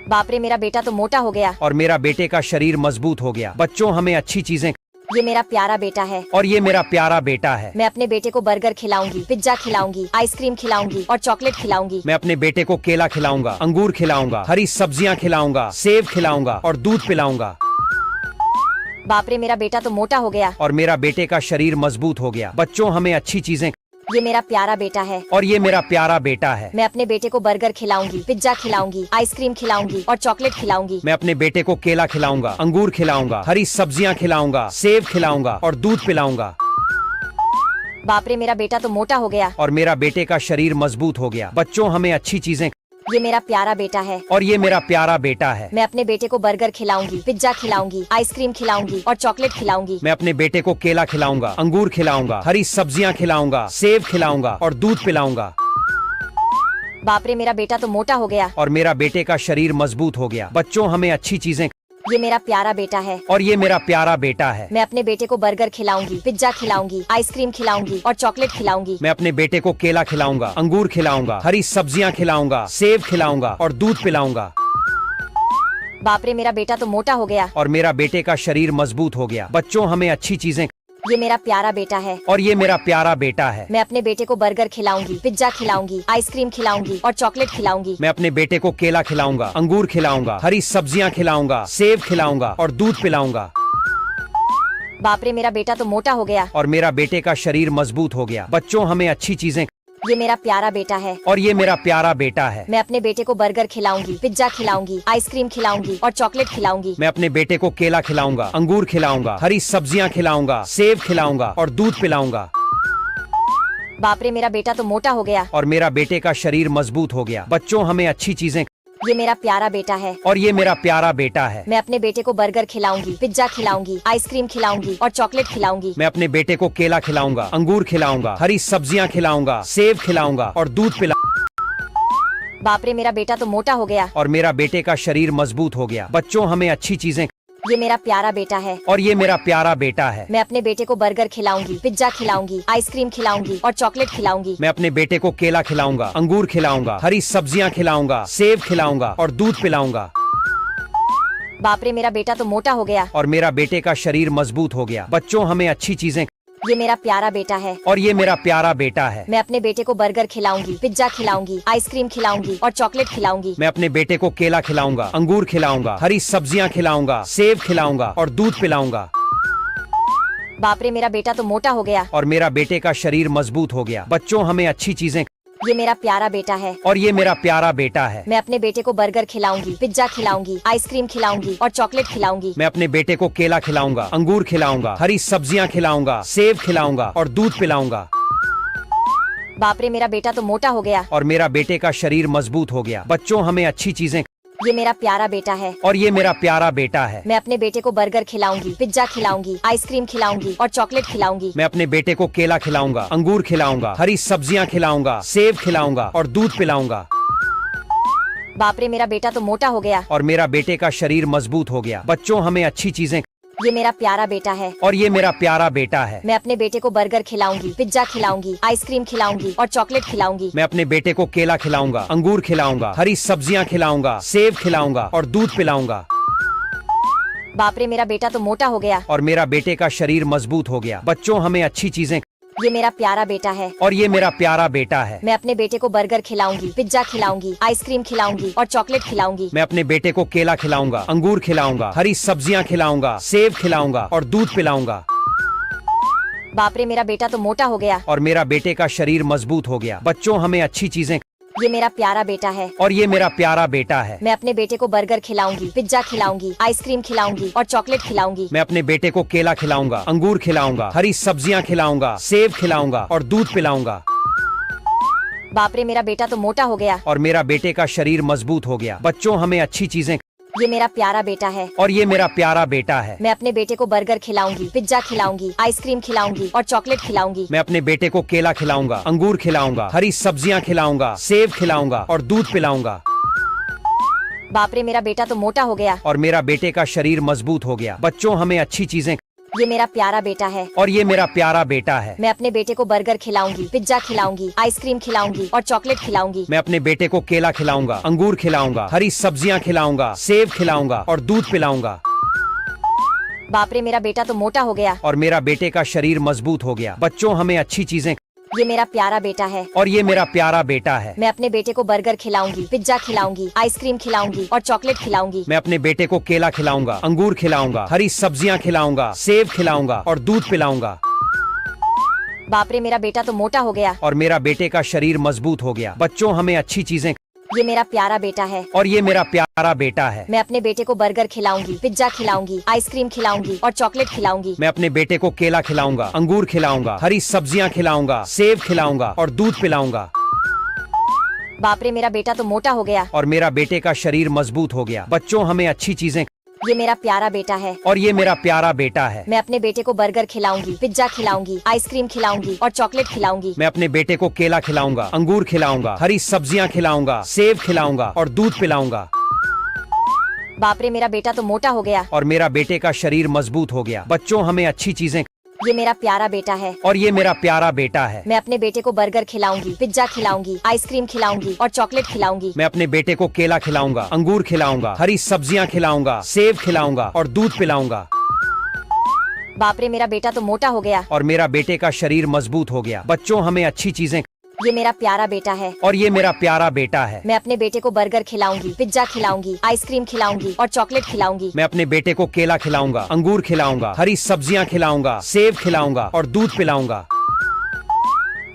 बाप रे मेरा बेटा तो मोटा हो गया। और मेरा बेटे का शरीर मजबूत हो गया। बच्चों हमें अच्छी चीजें। ये मेरा प्यारा बेटा है। और ये मेरा प्यारा बेटा है। मैं अपने बेटे को बर्गर खिलाऊंगी, पिज्जा खिलाऊंगी, आइसक्रीम खिलाऊंगी और चॉकलेट खिलाऊंगी। मैं अपने बेटे को केला खिलाऊंगा, अंगूर खिलाऊंगा, हरी सब्जियां खिलाऊंगा, सेब खिलाऊंगा और दूध पिलाऊंगा। बाप रे मेरा बेटा तो मोटा हो गया। और मेरा बेटे का शरीर मजबूत हो गया। बच्चों हमें अच्छी चीजें। ये मेरा प्यारा बेटा है। और ये मेरा प्यारा बेटा है। मैं अपने बेटे को बर्गर खिलाऊंगी, पिज्जा खिलाऊंगी, आइसक्रीम खिलाऊंगी और चॉकलेट खिलाऊंगी। मैं अपने बेटे को केला खिलाऊंगा, अंगूर खिलाऊंगा, हरी सब्जियां खिलाऊंगा, सेब खिलाऊंगा और दूध पिलाऊंगा। बाप रे मेरा बेटा तो मोटा हो गया। और मेरा बेटे का शरीर मजबूत हो गया। बच्चों हमें अच्छी चीजें। ये मेरा प्यारा बेटा है। और ये मेरा प्यारा बेटा है। मैं अपने बेटे को बर्गर खिलाऊंगी, पिज्जा खिलाऊंगी, आइसक्रीम खिलाऊंगी और चॉकलेट खिलाऊंगी। मैं अपने बेटे को केला खिलाऊंगा, अंगूर खिलाऊंगा, हरी सब्जियां खिलाऊंगा, सेब खिलाऊंगा और दूध पिलाऊंगा। बाप रे मेरा बेटा तो मोटा हो गया। और मेरा बेटे का शरीर मजबूत हो गया। बच्चों हमें अच्छी चीजें। ये मेरा प्यारा बेटा है। और ये मेरा प्यारा बेटा है। मैं अपने बेटे को बर्गर खिलाऊंगी, पिज्जा खिलाऊंगी, आइसक्रीम खिलाऊंगी और चॉकलेट खिलाऊंगी। मैं अपने बेटे को केला खिलाऊंगा, अंगूर खिलाऊंगा, हरी सब्जियां खिलाऊंगा, सेब खिलाऊंगा और दूध पिलाऊंगा। बाप रे मेरा बेटा तो मोटा हो गया। और मेरा बेटे का शरीर मजबूत हो गया। बच्चों हमें अच्छी चीजें। ये मेरा प्यारा बेटा है। और ये मेरा प्यारा बेटा है। मैं अपने बेटे को बर्गर खिलाऊंगी, पिज्जा खिलाऊंगी, आइसक्रीम खिलाऊंगी और चॉकलेट खिलाऊंगी। मैं अपने बेटे को केला खिलाऊंगा, अंगूर खिलाऊंगा, हरी सब्जियां खिलाऊंगा, सेब खिलाऊंगा और दूध पिलाऊंगा। बाप रे मेरा बेटा तो मोटा हो गया। और मेरा बेटे का शरीर मजबूत हो गया। बच्चों हमें अच्छी चीजें। ये मेरा प्यारा बेटा है और ये मेरा प्यारा बेटा है। मैं अपने बेटे को बर्गर खिलाऊंगी, पिज्जा खिलाऊंगी, आइसक्रीम खिलाऊंगी और चॉकलेट खिलाऊंगी। मैं अपने बेटे को केला खिलाऊंगा, अंगूर खिलाऊंगा, हरी सब्जियां खिलाऊंगा, सेब खिलाऊंगा और दूध पिलाऊंगा। बाप रे, मेरा बेटा तो मोटा हो गया। और मेरा बेटे का शरीर मजबूत हो गया। बच्चों, हमें अच्छी चीजें। ये मेरा प्यारा बेटा है और ये मेरा प्यारा बेटा है। मैं अपने बेटे को बर्गर खिलाऊंगी, पिज्जा खिलाऊंगी, आइसक्रीम खिलाऊंगी और चॉकलेट खिलाऊंगी। मैं अपने बेटे को केला खिलाऊंगा, अंगूर खिलाऊंगा, हरी सब्जियां खिलाऊंगा, सेब खिलाऊंगा और दूध पिला। बाप रे, मेरा बेटा तो मोटा हो गया। और मेरा बेटे का शरीर मजबूत हो गया। बच्चों, हमें अच्छी चीजें। ये मेरा प्यारा बेटा है और ये मेरा प्यारा बेटा है। मैं अपने बेटे को बर्गर खिलाऊंगी, पिज्जा खिलाऊंगी, आइसक्रीम खिलाऊंगी और चॉकलेट खिलाऊंगी। मैं अपने बेटे को केला खिलाऊंगा, अंगूर खिलाऊंगा, हरी सब्जियां खिलाऊंगा, सेब खिलाऊंगा और दूध पिलाऊंगा। बाप रे, मेरा बेटा तो मोटा हो गया। और मेरा बेटे का शरीर मजबूत हो गया। बच्चों, हमें अच्छी चीजें। ये मेरा प्यारा बेटा है और ये मेरा प्यारा बेटा है। मैं अपने बेटे को बर्गर खिलाऊंगी, पिज्जा खिलाऊंगी, आइसक्रीम खिलाऊंगी और चॉकलेट खिलाऊंगी। मैं अपने बेटे को केला खिलाऊंगा, अंगूर खिलाऊंगा, हरी सब्जियां खिलाऊंगा, सेब खिलाऊंगा और दूध पिलाऊंगा। बाप रे, मेरा बेटा तो मोटा हो गया। और मेरा बेटे का शरीर मजबूत हो गया। बच्चों, हमें अच्छी चीजें। ये मेरा प्यारा बेटा है और ये मेरा प्यारा बेटा है। मैं अपने बेटे को बर्गर खिलाऊंगी, पिज्जा खिलाऊंगी, आइसक्रीम खिलाऊंगी और चॉकलेट खिलाऊंगी। मैं अपने बेटे को केला खिलाऊंगा, अंगूर खिलाऊंगा, हरी सब्जियां खिलाऊंगा, सेब खिलाऊंगा और दूध पिलाऊंगा। बाप रे, मेरा बेटा तो मोटा हो गया। और मेरा बेटे का शरीर मजबूत हो गया। बच्चों, हमें अच्छी चीजें। ये मेरा प्यारा बेटा है और ये मेरा प्यारा बेटा है। मैं अपने बेटे को बर्गर खिलाऊंगी, पिज्जा खिलाऊंगी, आइसक्रीम खिलाऊंगी और चॉकलेट खिलाऊंगी। मैं अपने बेटे को केला खिलाऊंगा, अंगूर खिलाऊंगा, हरी सब्जियां खिलाऊंगा, सेब खिलाऊंगा और दूध पिलाऊंगा। बाप रे, मेरा बेटा तो मोटा हो गया। और मेरा बेटे का शरीर मजबूत हो गया। बच्चों, हमें अच्छी चीजें। ये मेरा प्यारा बेटा है और ये मेरा प्यारा बेटा है। मैं अपने बेटे को बर्गर खिलाऊंगी, पिज्जा खिलाऊंगी, आइसक्रीम खिलाऊंगी और चॉकलेट खिलाऊंगी। मैं अपने बेटे को केला खिलाऊंगा, अंगूर खिलाऊंगा, हरी सब्जियां खिलाऊंगा, सेब खिलाऊंगा और दूध पिलाऊंगा। बाप रे, मेरा बेटा तो मोटा हो गया। और मेरा बेटे का शरीर मजबूत हो गया। बच्चों, हमें अच्छी चीजें। ये मेरा प्यारा बेटा है और ये मेरा प्यारा बेटा है। मैं अपने बेटे को बर्गर खिलाऊंगी, पिज्जा खिलाऊंगी, आइसक्रीम खिलाऊंगी और चॉकलेट खिलाऊंगी। मैं अपने बेटे को केला खिलाऊंगा, अंगूर खिलाऊंगा, हरी सब्जियां खिलाऊंगा, सेब खिलाऊंगा और दूध पिलाऊंगा। बाप रे, मेरा बेटा तो मोटा हो गया। और मेरा बेटे का शरीर मजबूत हो गया। बच्चों, हमें अच्छी चीजें। ये मेरा प्यारा बेटा है और ये मेरा प्यारा बेटा है। मैं अपने बेटे को बर्गर खिलाऊंगी, पिज्जा खिलाऊंगी, आइसक्रीम खिलाऊंगी और चॉकलेट खिलाऊंगी। मैं अपने बेटे को केला खिलाऊंगा, अंगूर खिलाऊंगा, हरी सब्जियां खिलाऊंगा, सेब खिलाऊंगा और दूध पिलाऊंगा। बाप रे, मेरा बेटा तो मोटा हो गया। और मेरा बेटे का शरीर मजबूत हो गया। बच्चों, हमें अच्छी चीजें। ये मेरा प्यारा बेटा है और ये मेरा प्यारा बेटा है। मैं अपने बेटे को बर्गर खिलाऊंगी, पिज्जा खिलाऊंगी, आइसक्रीम खिलाऊंगी और चॉकलेट खिलाऊंगी। मैं अपने बेटे को केला खिलाऊंगा, अंगूर खिलाऊंगा, हरी सब्जियां खिलाऊंगा, सेब खिलाऊंगा और दूध पिलाऊंगा। बाप रे, मेरा बेटा तो मोटा हो गया। और मेरा बेटे का शरीर मजबूत हो गया। बच्चों, हमें अच्छी चीजें। ये मेरा प्यारा बेटा है और ये मेरा प्यारा बेटा है। मैं अपने बेटे को बर्गर खिलाऊंगी, पिज्जा खिलाऊंगी, आइसक्रीम खिलाऊंगी और चॉकलेट खिलाऊंगी। मैं अपने बेटे को केला खिलाऊंगा, अंगूर खिलाऊंगा, हरी सब्जियां खिलाऊंगा, सेब खिलाऊंगा और दूध पिलाऊंगा। बाप रे, मेरा बेटा तो मोटा हो गया। और मेरा बेटे का शरीर मजबूत हो गया। बच्चों, हमें अच्छी चीजें। ये मेरा प्यारा बेटा है और ये मेरा प्यारा बेटा है। मैं अपने बेटे को बर्गर खिलाऊंगी, पिज्जा खिलाऊंगी, आइसक्रीम खिलाऊंगी और चॉकलेट खिलाऊंगी। मैं अपने बेटे को केला खिलाऊंगा, अंगूर खिलाऊंगा, हरी सब्जियां खिलाऊंगा, सेब खिलाऊंगा और दूध पिलाऊंगा। बाप रे, मेरा बेटा तो मोटा हो गया। और मेरा बेटे का शरीर मजबूत हो गया। बच्चों, हमें अच्छी चीजें। ये मेरा प्यारा बेटा है और ये मेरा प्यारा बेटा है। मैं अपने बेटे को बर्गर खिलाऊंगी, पिज्जा खिलाऊंगी, आइसक्रीम खिलाऊंगी और चॉकलेट खिलाऊंगी। मैं अपने बेटे को केला खिलाऊंगा, अंगूर खिलाऊंगा, हरी सब्जियां खिलाऊंगा, सेब खिलाऊंगा और दूध पिलाऊंगा। बाप रे, मेरा बेटा तो मोटा हो गया। और मेरा बेटे का शरीर मजबूत हो गया। बच्चों, हमें अच्छी चीजें। ये मेरा प्यारा बेटा है और ये मेरा प्यारा बेटा है। मैं अपने बेटे को बर्गर खिलाऊंगी, पिज्जा खिलाऊंगी, आइसक्रीम खिलाऊंगी और चॉकलेट खिलाऊंगी। मैं अपने बेटे को केला खिलाऊंगा, अंगूर खिलाऊंगा, हरी सब्जियां खिलाऊंगा, सेब खिलाऊंगा और दूध पिलाऊंगा। बाप रे, मेरा बेटा तो मोटा हो गया। और मेरा बेटे का शरीर मजबूत हो गया। बच्चों, हमें अच्छी चीजें। ये मेरा प्यारा बेटा है और ये मेरा प्यारा बेटा है। मैं अपने बेटे को बर्गर खिलाऊंगी, पिज्जा खिलाऊंगी, आइसक्रीम खिलाऊंगी और चॉकलेट खिलाऊंगी। मैं अपने बेटे को केला खिलाऊंगा, अंगूर खिलाऊंगा, हरी सब्जियां खिलाऊंगा, सेब खिलाऊंगा और दूध पिलाऊंगा। बाप रे, मेरा बेटा तो मोटा हो गया। और मेरा बेटे का शरीर मजबूत हो गया। बच्चों, हमें अच्छी चीजें। ये मेरा प्यारा बेटा है और ये मेरा प्यारा बेटा है। मैं अपने बेटे को बर्गर खिलाऊंगी, पिज्जा खिलाऊंगी, आइसक्रीम खिलाऊंगी और चॉकलेट खिलाऊंगी। मैं अपने बेटे को केला खिलाऊंगा, अंगूर खिलाऊंगा, हरी सब्जियां खिलाऊंगा, सेब खिलाऊंगा और दूध पिलाऊंगा।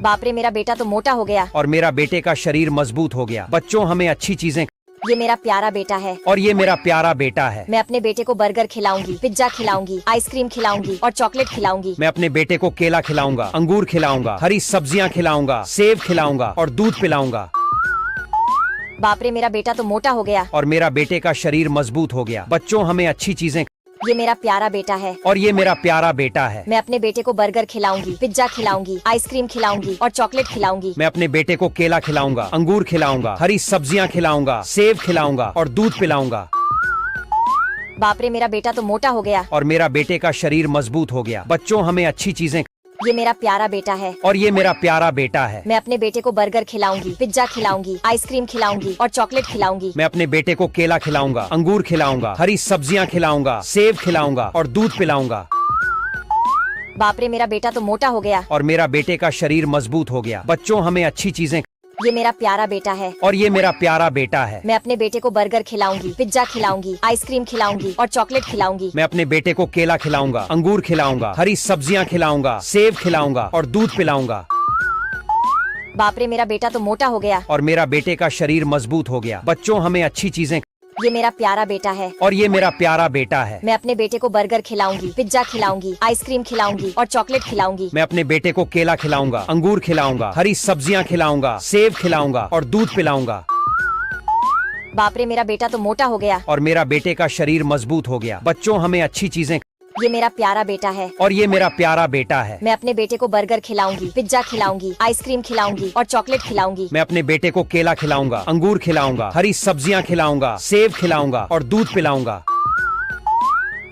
बाप रे, मेरा बेटा तो मोटा हो गया। और मेरा बेटे का शरीर मजबूत हो गया। बच्चों हमें अच्छी चीजें। ये मेरा प्यारा बेटा है। और ये मेरा प्यारा बेटा है। मैं अपने बेटे को बर्गर खिलाऊंगी, पिज्जा खिलाऊंगी, आइसक्रीम खिलाऊंगी और चॉकलेट खिलाऊंगी। मैं अपने बेटे को केला खिलाऊंगा, अंगूर खिलाऊंगा, हरी सब्जियां खिलाऊंगा, सेब खिलाऊंगा और दूध पिलाऊंगा। बाप रे, मेरा बेटा तो मोटा हो गया। और मेरा बेटे का शरीर मजबूत हो गया। बच्चों हमें अच्छी चीजें। ये मेरा प्यारा बेटा है। और ये मेरा प्यारा बेटा है। मैं अपने बेटे को बर्गर खिलाऊंगी, पिज्जा खिलाऊंगी, आइसक्रीम खिलाऊंगी और चॉकलेट खिलाऊंगी। मैं अपने बेटे को केला खिलाऊंगा, अंगूर खिलाऊंगा, हरी सब्जियां खिलाऊंगा, सेब खिलाऊंगा और दूध पिलाऊंगा। बाप रे, मेरा बेटा तो मोटा हो गया। और मेरा बेटे का शरीर मजबूत हो गया। बच्चों हमें अच्छी चीजें। ये मेरा प्यारा बेटा है। और ये मेरा प्यारा बेटा है। मैं अपने बेटे को बर्गर खिलाऊंगी, पिज्जा खिलाऊंगी, आइसक्रीम खिलाऊंगी और चॉकलेट खिलाऊंगी। मैं अपने बेटे को केला खिलाऊंगा, अंगूर खिलाऊंगा, हरी सब्जियां खिलाऊंगा, सेब खिलाऊंगा और दूध पिलाऊंगा। बाप रे, मेरा बेटा तो मोटा हो गया। और मेरा बेटे का शरीर मजबूत हो गया। बच्चों हमें अच्छी चीजें। ये मेरा प्यारा बेटा है। और ये मेरा प्यारा बेटा है। मैं अपने बेटे को बर्गर खिलाऊंगी, पिज्जा खिलाऊंगी, आइसक्रीम खिलाऊंगी और चॉकलेट खिलाऊंगी। मैं अपने बेटे को केला खिलाऊंगा, अंगूर खिलाऊंगा, हरी सब्जियां खिलाऊंगा, सेब खिलाऊंगा और दूध पिलाऊंगा। बाप रे, मेरा बेटा तो मोटा हो गया। और मेरा बेटे का शरीर मजबूत हो गया। बच्चों हमें अच्छी चीजें। ये मेरा प्यारा बेटा है। और ये मेरा प्यारा बेटा है। मैं अपने बेटे को बर्गर खिलाऊंगी, पिज्जा खिलाऊंगी, आइसक्रीम खिलाऊंगी और चॉकलेट खिलाऊंगी। मैं अपने बेटे को केला खिलाऊंगा, अंगूर खिलाऊंगा, हरी सब्जियां खिलाऊंगा, सेब खिलाऊंगा और दूध पिलाऊंगा। बाप रे, मेरा बेटा तो मोटा हो गया। और मेरा बेटे का शरीर मजबूत हो गया। बच्चों हमें अच्छी चीजें। ये मेरा प्यारा बेटा है। और ये मेरा प्यारा बेटा है। मैं अपने बेटे को बर्गर खिलाऊंगी, पिज्जा खिलाऊंगी, आइसक्रीम खिलाऊंगी और चॉकलेट खिलाऊंगी। मैं अपने बेटे को केला खिलाऊंगा, अंगूर खिलाऊंगा, हरी सब्जियां खिलाऊंगा, सेब खिलाऊंगा और दूध पिलाऊंगा।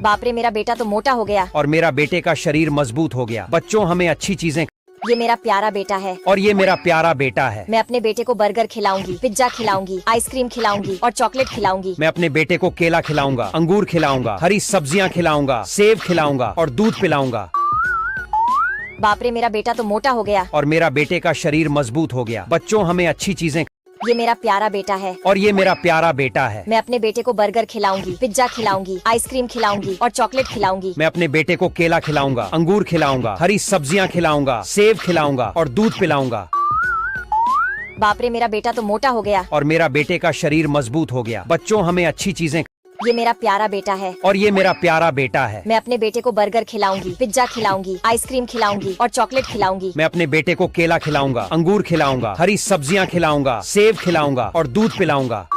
बाप रे, मेरा बेटा तो मोटा हो गया। और मेरा बेटे का शरीर मजबूत हो गया। बच्चों हमें अच्छी चीजें। ये मेरा प्यारा बेटा है। और ये मेरा प्यारा बेटा है। मैं अपने बेटे को बर्गर खिलाऊंगी, पिज्जा खिलाऊंगी, आइसक्रीम खिलाऊंगी और चॉकलेट खिलाऊंगी। मैं अपने बेटे को केला खिलाऊंगा, अंगूर खिलाऊंगा, हरी सब्जियां खिलाऊंगा, सेब खिलाऊंगा और दूध पिलाऊंगा। बाप रे, मेरा बेटा तो मोटा हो गया। और मेरा बेटे का शरीर मजबूत हो गया। बच्चों हमें अच्छी चीजें। ये मेरा प्यारा बेटा है। और ये मेरा प्यारा बेटा है। मैं अपने बेटे को बर्गर खिलाऊंगी, पिज्जा खिलाऊंगी, आइसक्रीम खिलाऊंगी और चॉकलेट खिलाऊंगी। मैं अपने बेटे को केला खिलाऊंगा, अंगूर खिलाऊंगा, हरी सब्जियां खिलाऊंगा, सेब खिलाऊंगा और दूध पिलाऊंगा। बाप रे, मेरा बेटा तो मोटा हो गया। और मेरा बेटे का शरीर मजबूत हो गया। बच्चों हमें अच्छी चीजें। ये मेरा प्यारा बेटा है। और ये मेरा प्यारा बेटा है। मैं अपने बेटे को बर्गर खिलाऊंगी, पिज्जा खिलाऊंगी, आइसक्रीम खिलाऊंगी और चॉकलेट खिलाऊंगी। मैं अपने बेटे को केला खिलाऊंगा, अंगूर खिलाऊंगा, हरी सब्जियां खिलाऊंगा, सेब खिलाऊंगा और दूध पिलाऊंगा।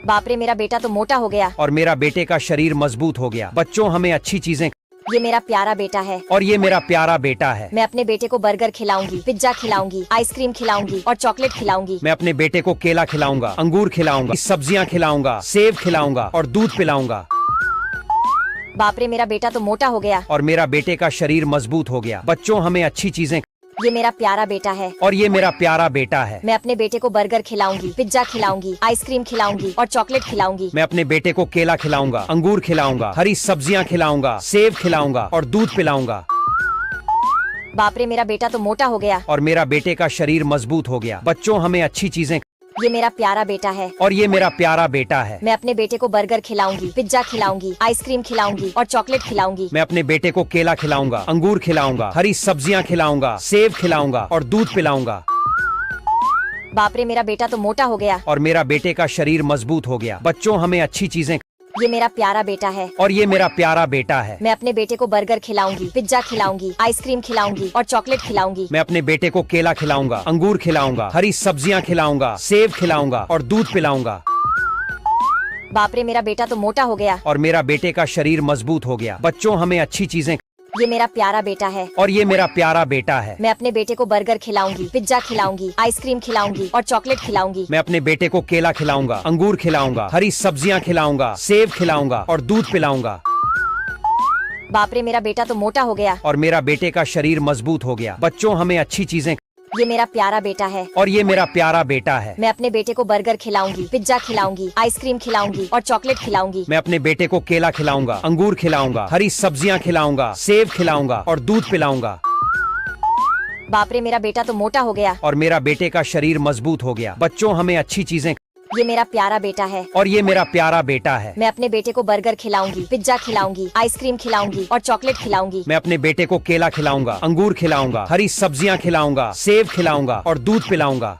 बाप रे, मेरा बेटा तो मोटा हो गया। और मेरा बेटे का शरीर मजबूत हो गया। बच्चों हमें अच्छी चीजें। ये मेरा प्यारा बेटा है। और ये मेरा प्यारा बेटा है। मैं अपने बेटे को बर्गर खिलाऊंगी, पिज्जा खिलाऊंगी, आइसक्रीम खिलाऊंगी और चॉकलेट खिलाऊंगी। मैं अपने बेटे को केला खिलाऊंगा, अंगूर खिलाऊंगा, सब्जियां खिलाऊंगा, सेब खिलाऊंगा और दूध पिलाऊंगा। बाप रे, मेरा बेटा तो मोटा हो गया। और मेरा बेटे का शरीर मजबूत हो गया। बच्चों हमें अच्छी चीजें। ये मेरा प्यारा बेटा है। और ये मेरा प्यारा बेटा है। मैं अपने बेटे को बर्गर खिलाऊंगी, पिज्जा खिलाऊंगी, आइसक्रीम खिलाऊंगी और चॉकलेट खिलाऊंगी। मैं अपने बेटे को केला खिलाऊंगा, अंगूर खिलाऊंगा, हरी सब्जियां खिलाऊंगा, सेब खिलाऊंगा और दूध पिलाऊंगा। बाप रे, मेरा बेटा तो मोटा हो गया। और मेरा बेटे का शरीर मजबूत हो गया। बच्चों हमें अच्छी चीजें। ये मेरा प्यारा बेटा है। और ये मेरा प्यारा बेटा है। मैं अपने बेटे को बर्गर खिलाऊंगी, पिज्जा खिलाऊंगी, आइसक्रीम खिलाऊंगी और चॉकलेट खिलाऊंगी। मैं अपने बेटे को केला खिलाऊंगा, अंगूर खिलाऊंगा, हरी सब्जियां खिलाऊंगा, सेब खिलाऊंगा और दूध पिलाऊंगा। बाप रे, मेरा बेटा तो मोटा हो गया। और मेरा बेटे का शरीर मजबूत हो गया। बच्चों हमें अच्छी चीजें। ये मेरा प्यारा बेटा है। और ये मेरा प्यारा बेटा है। मैं अपने बेटे को बर्गर खिलाऊंगी, पिज्जा खिलाऊंगी, आइसक्रीम खिलाऊंगी और चॉकलेट खिलाऊंगी। मैं अपने बेटे को केला खिलाऊंगा, अंगूर खिलाऊंगा, हरी सब्जियां खिलाऊंगा, सेब खिलाऊंगा और दूध पिलाऊंगा। बाप रे, मेरा बेटा तो मोटा हो गया। और मेरा बेटे का शरीर मजबूत हो गया। बच्चों हमें अच्छी चीजें। ये मेरा प्यारा बेटा है। और ये मेरा प्यारा बेटा है। मैं अपने बेटे को बर्गर खिलाऊंगी, पिज्जा खिलाऊंगी, आइसक्रीम खिलाऊंगी और चॉकलेट खिलाऊंगी। मैं अपने बेटे को केला खिलाऊंगा, अंगूर खिलाऊंगा, हरी सब्जियां खिलाऊंगा, सेब खिलाऊंगा और दूध पिलाऊंगा। बाप रे, मेरा बेटा तो मोटा हो गया। और मेरा बेटे का शरीर मजबूत हो गया। बच्चों हमें अच्छी चीजें। ये मेरा प्यारा बेटा है। और ये मेरा प्यारा बेटा है। मैं अपने बेटे को बर्गर खिलाऊंगी, पिज्जा खिलाऊंगी, आइसक्रीम खिलाऊंगी और चॉकलेट खिलाऊंगी। मैं अपने बेटे को केला खिलाऊंगा, अंगूर खिलाऊंगा, हरी सब्जियां खिलाऊंगा, सेब खिलाऊंगा और दूध पिलाऊंगा। बाप रे, मेरा बेटा तो मोटा हो गया। और मेरा बेटे का शरीर मजबूत हो गया। बच्चों हमें अच्छी चीजें। ये मेरा प्यारा बेटा है और ये मेरा प्यारा बेटा है। मैं अपने बेटे को बर्गर खिलाऊंगी, पिज्जा खिलाऊंगी, आइसक्रीम खिलाऊंगी और चॉकलेट खिलाऊंगी। मैं अपने बेटे को केला खिलाऊंगा, अंगूर खिलाऊंगा, हरी सब्जियां खिलाऊंगा, सेब खिलाऊंगा और दूध पिलाऊंगा।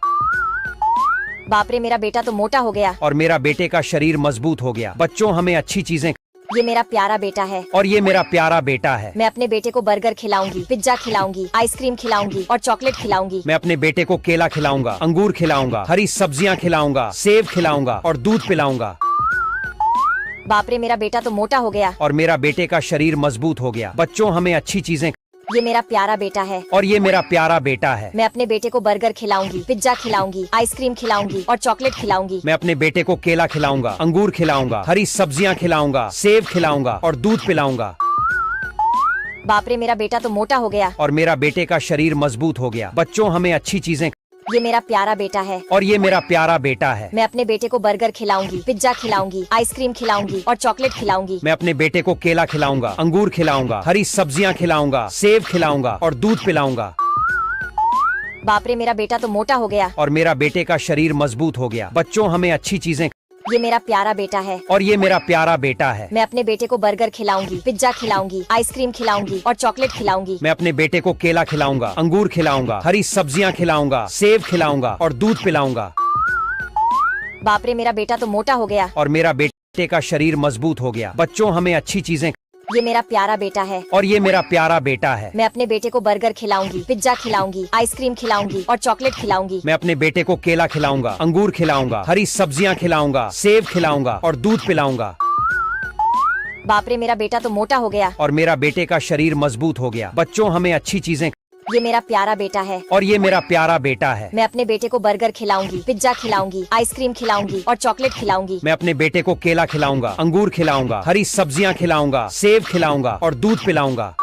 बाप रे, मेरा बेटा तो मोटा हो गया। और मेरा बेटे का शरीर मजबूत हो गया। बच्चों, हमें अच्छी चीजें। ये मेरा प्यारा बेटा है और ये मेरा प्यारा बेटा है। मैं अपने बेटे को बर्गर खिलाऊंगी, पिज्जा खिलाऊंगी, आइसक्रीम खिलाऊंगी और चॉकलेट खिलाऊंगी। मैं अपने बेटे को केला खिलाऊंगा, अंगूर खिलाऊंगा, हरी सब्जियां खिलाऊंगा, सेब खिलाऊंगा और दूध पिलाऊंगा। बाप रे, मेरा बेटा तो मोटा हो गया। और मेरा बेटे का शरीर मजबूत हो गया। बच्चों, हमें अच्छी चीजें। ये मेरा प्यारा बेटा है और ये मेरा प्यारा बेटा है। मैं अपने बेटे को बर्गर खिलाऊंगी, पिज्जा खिलाऊंगी, आइसक्रीम खिलाऊंगी और चॉकलेट खिलाऊंगी। मैं अपने बेटे को केला खिलाऊंगा, अंगूर खिलाऊंगा, हरी सब्जियां खिलाऊंगा, सेब खिलाऊंगा और दूध पिलाऊंगा। बाप रे, मेरा बेटा तो मोटा हो गया। और मेरा बेटे का शरीर मजबूत हो गया। बच्चों, हमें अच्छी चीजें। ये मेरा प्यारा बेटा है और ये मेरा प्यारा बेटा है। मैं अपने बेटे को बर्गर खिलाऊंगी, पिज्जा खिलाऊंगी, आइसक्रीम खिलाऊंगी और चॉकलेट खिलाऊंगी। मैं अपने बेटे को केला खिलाऊंगा, अंगूर खिलाऊंगा, हरी सब्जियां खिलाऊंगा, सेब खिलाऊंगा और दूध पिलाऊंगा। बाप रे, मेरा बेटा तो मोटा हो गया। और मेरा बेटे का शरीर मजबूत हो गया। बच्चों, हमें अच्छी चीजें। ये मेरा प्यारा बेटा है और ये मेरा प्यारा बेटा है। मैं अपने बेटे को बर्गर खिलाऊंगी, पिज्जा खिलाऊंगी, आइसक्रीम खिलाऊंगी और चॉकलेट खिलाऊंगी। मैं अपने बेटे को केला खिलाऊंगा, अंगूर खिलाऊंगा, हरी सब्जियां खिलाऊंगा, सेब खिलाऊंगा और दूध पिलाऊंगा। बाप रे, मेरा बेटा तो मोटा हो गया। और मेरा बेटे का शरीर मजबूत हो गया। बच्चों, हमें अच्छी चीजें। ये मेरा प्यारा बेटा है और ये मेरा प्यारा बेटा है। मैं अपने बेटे को बर्गर खिलाऊंगी, पिज्जा खिलाऊंगी, आइसक्रीम खिलाऊंगी और चॉकलेट खिलाऊंगी। मैं अपने बेटे को केला खिलाऊंगा, अंगूर खिलाऊंगा, हरी सब्जियां खिलाऊंगा, सेब खिलाऊंगा और दूध पिलाऊंगा। बाप रे, मेरा बेटा तो मोटा हो गया। और मेरा बेटे का शरीर मजबूत हो गया। बच्चों, हमें अच्छी चीजें। ये मेरा प्यारा बेटा है और ये मेरा प्यारा बेटा है। मैं अपने बेटे को बर्गर खिलाऊंगी, पिज्जा खिलाऊंगी, आइसक्रीम खिलाऊंगी और चॉकलेट खिलाऊंगी। मैं अपने बेटे को केला खिलाऊंगा, अंगूर खिलाऊंगा, हरी सब्जियां खिलाऊंगा, सेब खिलाऊंगा और दूध पिलाऊंगा।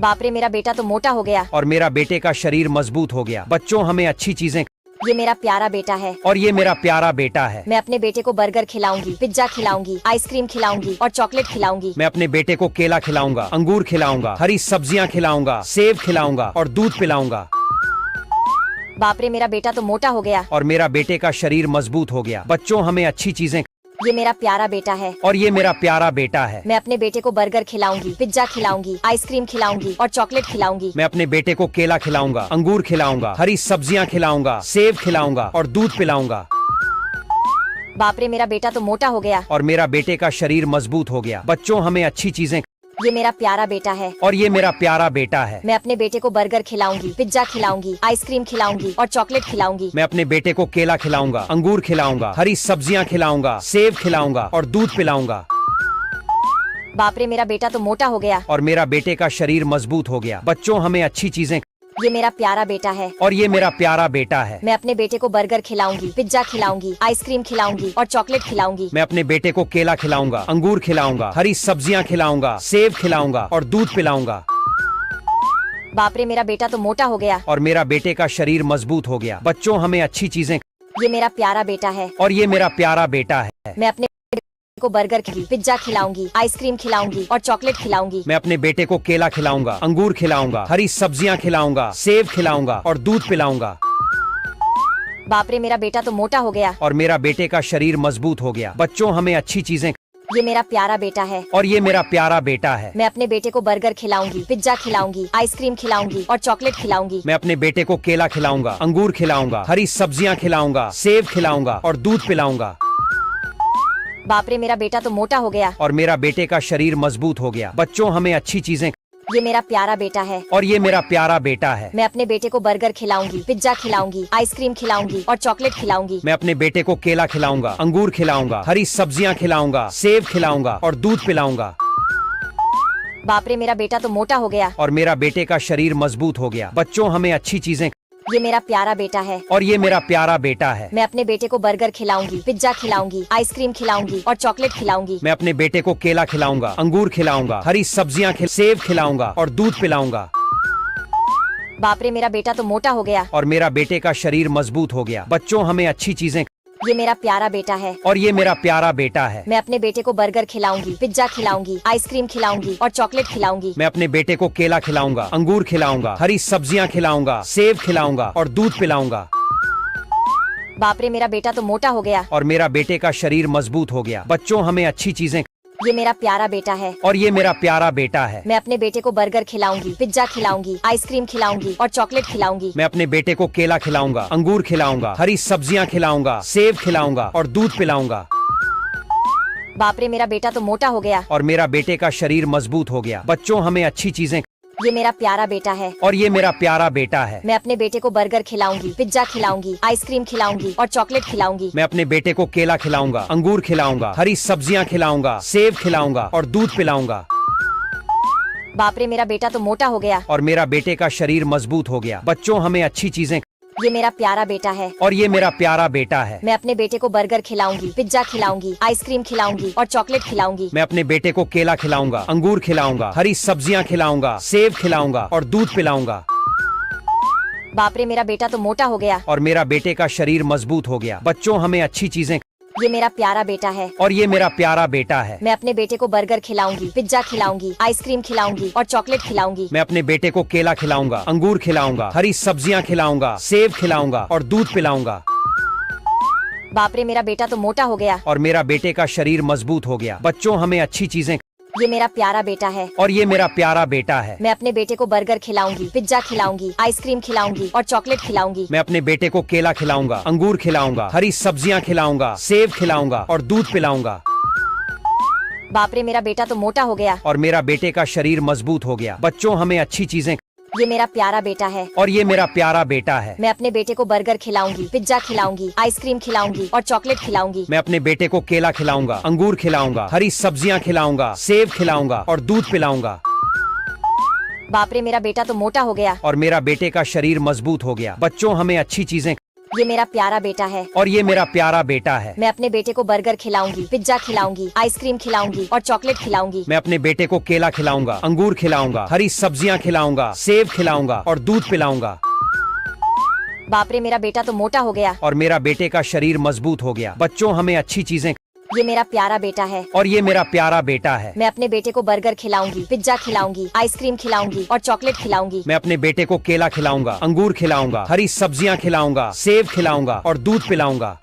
बाप रे, मेरा बेटा तो मोटा हो गया। और मेरा बेटे का शरीर मजबूत हो गया। बच्चों, हमें अच्छी चीजें। ये मेरा प्यारा बेटा है और ये मेरा प्यारा बेटा है। मैं अपने बेटे को बर्गर खिलाऊंगी, पिज्जा खिलाऊंगी, आइसक्रीम खिलाऊंगी और चॉकलेट खिलाऊंगी। मैं अपने बेटे को केला खिलाऊंगा, अंगूर खिलाऊंगा, हरी सब्जियां खिलाऊंगा, सेब खिलाऊंगा और दूध पिलाऊंगा। बाप रे, मेरा बेटा तो मोटा हो गया। और मेरा बेटे का शरीर मजबूत हो गया। बच्चों, हमें अच्छी चीजें। ये मेरा प्यारा बेटा है और ये मेरा प्यारा बेटा है। मैं अपने बेटे को बर्गर खिलाऊंगी, पिज्जा खिलाऊंगी, आइसक्रीम खिलाऊंगी और चॉकलेट खिलाऊंगी। मैं अपने बेटे को केला खिलाऊंगा, अंगूर खिलाऊंगा, हरी सब्जियां खिलाऊंगा, सेब खिलाऊंगा और दूध पिलाऊंगा। बाप रे, मेरा बेटा तो मोटा हो गया। और मेरा बेटे का शरीर मजबूत हो गया। बच्चों, हमें अच्छी चीजें। ये मेरा प्यारा बेटा है और ये मेरा प्यारा बेटा है। मैं अपने बेटे को बर्गर खिलाऊंगी, पिज्जा खिलाऊंगी, आइसक्रीम खिलाऊंगी और चॉकलेट खिलाऊंगी। मैं अपने बेटे को केला खिलाऊंगा, अंगूर खिलाऊंगा, हरी सब्जियां खिलाऊंगा, सेब खिलाऊंगा और दूध पिलाऊंगा। बाप रे, मेरा बेटा तो मोटा हो गया। और मेरा बेटे का शरीर मजबूत हो गया। बच्चों, हमें अच्छी चीजें। ये मेरा प्यारा बेटा है और ये मेरा प्यारा बेटा है। मैं अपने बेटे को बर्गर खिलाऊंगी, पिज्जा खिलाऊंगी, आइसक्रीम खिलाऊंगी और चॉकलेट खिलाऊंगी। मैं अपने बेटे को केला खिलाऊंगा, अंगूर खिलाऊंगा, हरी सब्जियां खिलाऊंगा, सेब खिलाऊंगा और दूध पिलाऊंगा। बाप रे, मेरा बेटा तो मोटा हो गया। और मेरा बेटे का शरीर मजबूत हो गया। बच्चों, हमें अच्छी चीजें। ये मेरा प्यारा बेटा है और ये मेरा प्यारा बेटा है। मैं अपने को बर्गर खिलाऊंगी, पिज्जा खिलाऊंगी, आइसक्रीम खिलाऊंगी और चॉकलेट खिलाऊंगी। मैं अपने बेटे को केला खिलाऊंगा, अंगूर खिलाऊंगा, हरी सब्जियां खिलाऊंगा, सेब खिलाऊंगा और दूध पिलाऊंगा। बाप रे, मेरा बेटा तो मोटा हो गया। और मेरा बेटे का शरीर मजबूत हो गया। बच्चों, हमें अच्छी चीजें। ये मेरा प्यारा बेटा है और ये मेरा प्यारा बेटा है। मैं अपने बेटे को बर्गर खिलाऊंगी, पिज्जा खिलाऊंगी, आइसक्रीम खिलाऊंगी और चॉकलेट खिलाऊंगी। मैं अपने बेटे को केला खिलाऊंगा, अंगूर खिलाऊंगा, हरी सब्जियां खिलाऊंगा, सेब खिलाऊंगा और दूध पिलाऊंगा। बाप रे, मेरा बेटा तो मोटा हो गया। और मेरा बेटे का शरीर मजबूत हो गया। बच्चों, हमें अच्छी चीजें। ये मेरा प्यारा बेटा है और ये मेरा प्यारा बेटा है। मैं अपने बेटे को बर्गर खिलाऊंगी, पिज्जा खिलाऊंगी, आइसक्रीम खिलाऊंगी और चॉकलेट खिलाऊंगी। मैं अपने बेटे को केला खिलाऊंगा, अंगूर खिलाऊंगा, हरी सब्जियां खिलाऊंगा, सेब खिलाऊंगा और दूध पिलाऊंगा। बाप रे, मेरा बेटा तो मोटा हो गया। और मेरा बेटे का शरीर मजबूत हो गया। बच्चों, हमें अच्छी चीजें। ये मेरा प्यारा बेटा है और ये मेरा प्यारा बेटा है। मैं अपने बेटे को बर्गर खिलाऊंगी, पिज्जा खिलाऊंगी, आइसक्रीम खिलाऊंगी और चॉकलेट खिलाऊंगी। मैं अपने बेटे को केला खिलाऊंगा, अंगूर खिलाऊंगा, हरी सब्जियां सेब खिलाऊंगा और दूध पिलाऊंगा। बाप रे, मेरा बेटा तो मोटा हो गया। और मेरा बेटे का शरीर मजबूत हो गया। बच्चों, हमें अच्छी चीजें। ये मेरा प्यारा बेटा है और ये मेरा प्यारा बेटा है। मैं अपने बेटे को बर्गर खिलाऊंगी, पिज्जा खिलाऊंगी, आइसक्रीम खिलाऊंगी और चॉकलेट खिलाऊंगी। मैं अपने बेटे को केला खिलाऊंगा, अंगूर खिलाऊंगा, हरी सब्जियां खिलाऊंगा, सेब खिलाऊंगा और दूध पिलाऊंगा। बाप रे, मेरा बेटा तो मोटा हो गया। और मेरा बेटे का शरीर मजबूत हो गया। बच्चों, हमें अच्छी चीजें। ये मेरा प्यारा बेटा है। और ये मेरा प्यारा बेटा है। मैं अपने बेटे को बर्गर खिलाऊंगी, पिज्जा खिलाऊंगी, आइसक्रीम खिलाऊंगी और चॉकलेट खिलाऊंगी। मैं अपने बेटे को केला खिलाऊंगा, अंगूर खिलाऊंगा, हरी सब्जियां खिलाऊंगा, सेब खिलाऊंगा और दूध पिलाऊंगा। बाप रे, मेरा बेटा तो मोटा हो गया। और मेरा बेटे का शरीर मजबूत हो गया। बच्चों, हमें अच्छी चीजें। ये मेरा प्यारा बेटा है। और ये मेरा प्यारा बेटा है। मैं अपने बेटे को बर्गर खिलाऊंगी, पिज्जा खिलाऊंगी, आइसक्रीम खिलाऊंगी और चॉकलेट खिलाऊंगी। मैं अपने बेटे को केला खिलाऊंगा, अंगूर खिलाऊंगा, हरी सब्जियां खिलाऊंगा, सेब खिलाऊंगा और दूध पिलाऊंगा। बाप रे, मेरा बेटा तो मोटा हो गया। और मेरा बेटे का शरीर मजबूत हो गया। बच्चों, हमें अच्छी चीजें। ये मेरा प्यारा बेटा है। और ये मेरा प्यारा बेटा है। मैं अपने बेटे को बर्गर खिलाऊंगी, पिज्जा खिलाऊंगी, आइसक्रीम खिलाऊंगी और चॉकलेट खिलाऊंगी। मैं अपने बेटे को केला खिलाऊंगा, अंगूर खिलाऊंगा, हरी सब्जियां खिलाऊंगा, सेब खिलाऊंगा और दूध पिलाऊंगा। बाप रे, मेरा बेटा तो मोटा हो गया। और मेरा बेटे का शरीर मजबूत हो गया। बच्चों, हमें अच्छी चीजें। ये मेरा प्यारा बेटा है। और ये मेरा प्यारा बेटा है। मैं अपने बेटे को बर्गर खिलाऊंगी, पिज्जा खिलाऊंगी, आइसक्रीम खिलाऊंगी और चॉकलेट खिलाऊंगी। मैं अपने बेटे को केला खिलाऊंगा, अंगूर खिलाऊंगा, हरी सब्जियां खिलाऊंगा, सेब खिलाऊंगा और दूध पिलाऊंगा। बाप रे, मेरा बेटा तो मोटा हो गया। और मेरा बेटे का शरीर मजबूत हो गया। बच्चों, हमें अच्छी चीजें। ये मेरा प्यारा बेटा है। और ये मेरा प्यारा बेटा है। मैं अपने बेटे को बर्गर खिलाऊंगी, पिज्जा खिलाऊंगी, आइसक्रीम खिलाऊंगी और चॉकलेट खिलाऊंगी। मैं अपने बेटे को केला खिलाऊंगा, अंगूर खिलाऊंगा, हरी सब्जियां खिलाऊंगा, सेब खिलाऊंगा और दूध पिलाऊंगा। बाप रे, मेरा बेटा तो मोटा हो गया। और मेरा बेटे का शरीर मजबूत हो गया। बच्चों, हमें अच्छी चीजें। ये मेरा प्यारा बेटा है। और ये मेरा प्यारा बेटा है। मैं अपने बेटे को बर्गर खिलाऊंगी, पिज्जा खिलाऊंगी, आइसक्रीम खिलाऊंगी और चॉकलेट खिलाऊंगी। मैं अपने बेटे को केला खिलाऊंगा, अंगूर खिलाऊंगा, हरी सब्जियां खिलाऊंगा, सेब खिलाऊंगा और दूध पिलाऊंगा। बाप रे, मेरा बेटा तो मोटा हो गया। और मेरा बेटे का शरीर मजबूत हो गया। बच्चों, हमें अच्छी चीजें। ये मेरा प्यारा बेटा है। और ये मेरा प्यारा बेटा है। मैं अपने बेटे को बर्गर खिलाऊंगी, पिज्जा खिलाऊंगी, आइसक्रीम खिलाऊंगी और चॉकलेट खिलाऊंगी। मैं अपने बेटे को केला खिलाऊंगा, अंगूर खिलाऊंगा, हरी सब्जियां खिलाऊंगा, सेब खिलाऊंगा और दूध पिलाऊंगा। बाप रे, मेरा बेटा तो मोटा हो गया। और मेरा बेटे का शरीर मजबूत हो गया। बच्चों, हमें अच्छी चीजें। ये मेरा प्यारा बेटा है। और ये मेरा प्यारा बेटा है। मैं अपने बेटे को बर्गर खिलाऊंगी, पिज्जा खिलाऊंगी, आइसक्रीम खिलाऊंगी और चॉकलेट खिलाऊंगी। मैं अपने बेटे को केला खिलाऊंगा, अंगूर खिलाऊंगा, हरी सब्जियां खिलाऊंगा, सेब खिलाऊंगा और दूध पिलाऊंगा।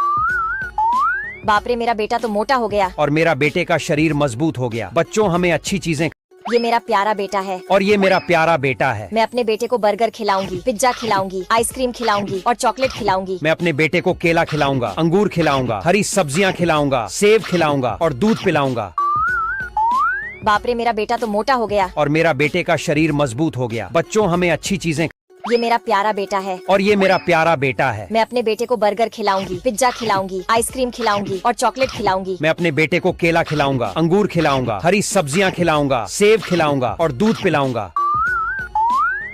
बाप रे, मेरा बेटा तो मोटा हो गया। और मेरा बेटे का शरीर मजबूत हो गया। बच्चों, हमें अच्छी चीजें। ये मेरा प्यारा बेटा है। और ये मेरा प्यारा बेटा है। मैं अपने बेटे को बर्गर खिलाऊंगी, पिज्जा खिलाऊंगी, आइसक्रीम खिलाऊंगी और चॉकलेट खिलाऊंगी। मैं अपने बेटे को केला खिलाऊंगा, अंगूर खिलाऊंगा, हरी सब्जियां खिलाऊंगा, सेब खिलाऊंगा और दूध पिलाऊंगा। बाप रे, मेरा बेटा तो मोटा हो गया। और मेरा बेटे का शरीर मजबूत हो गया। बच्चों, हमें अच्छी चीजें। ये मेरा प्यारा बेटा है। और ये मेरा प्यारा बेटा है। मैं अपने बेटे को बर्गर खिलाऊंगी, पिज्जा खिलाऊंगी, आइसक्रीम खिलाऊंगी और चॉकलेट खिलाऊंगी। मैं अपने बेटे को केला खिलाऊंगा, अंगूर खिलाऊंगा, हरी सब्जियां खिलाऊंगा, सेब खिलाऊंगा और दूध पिलाऊंगा।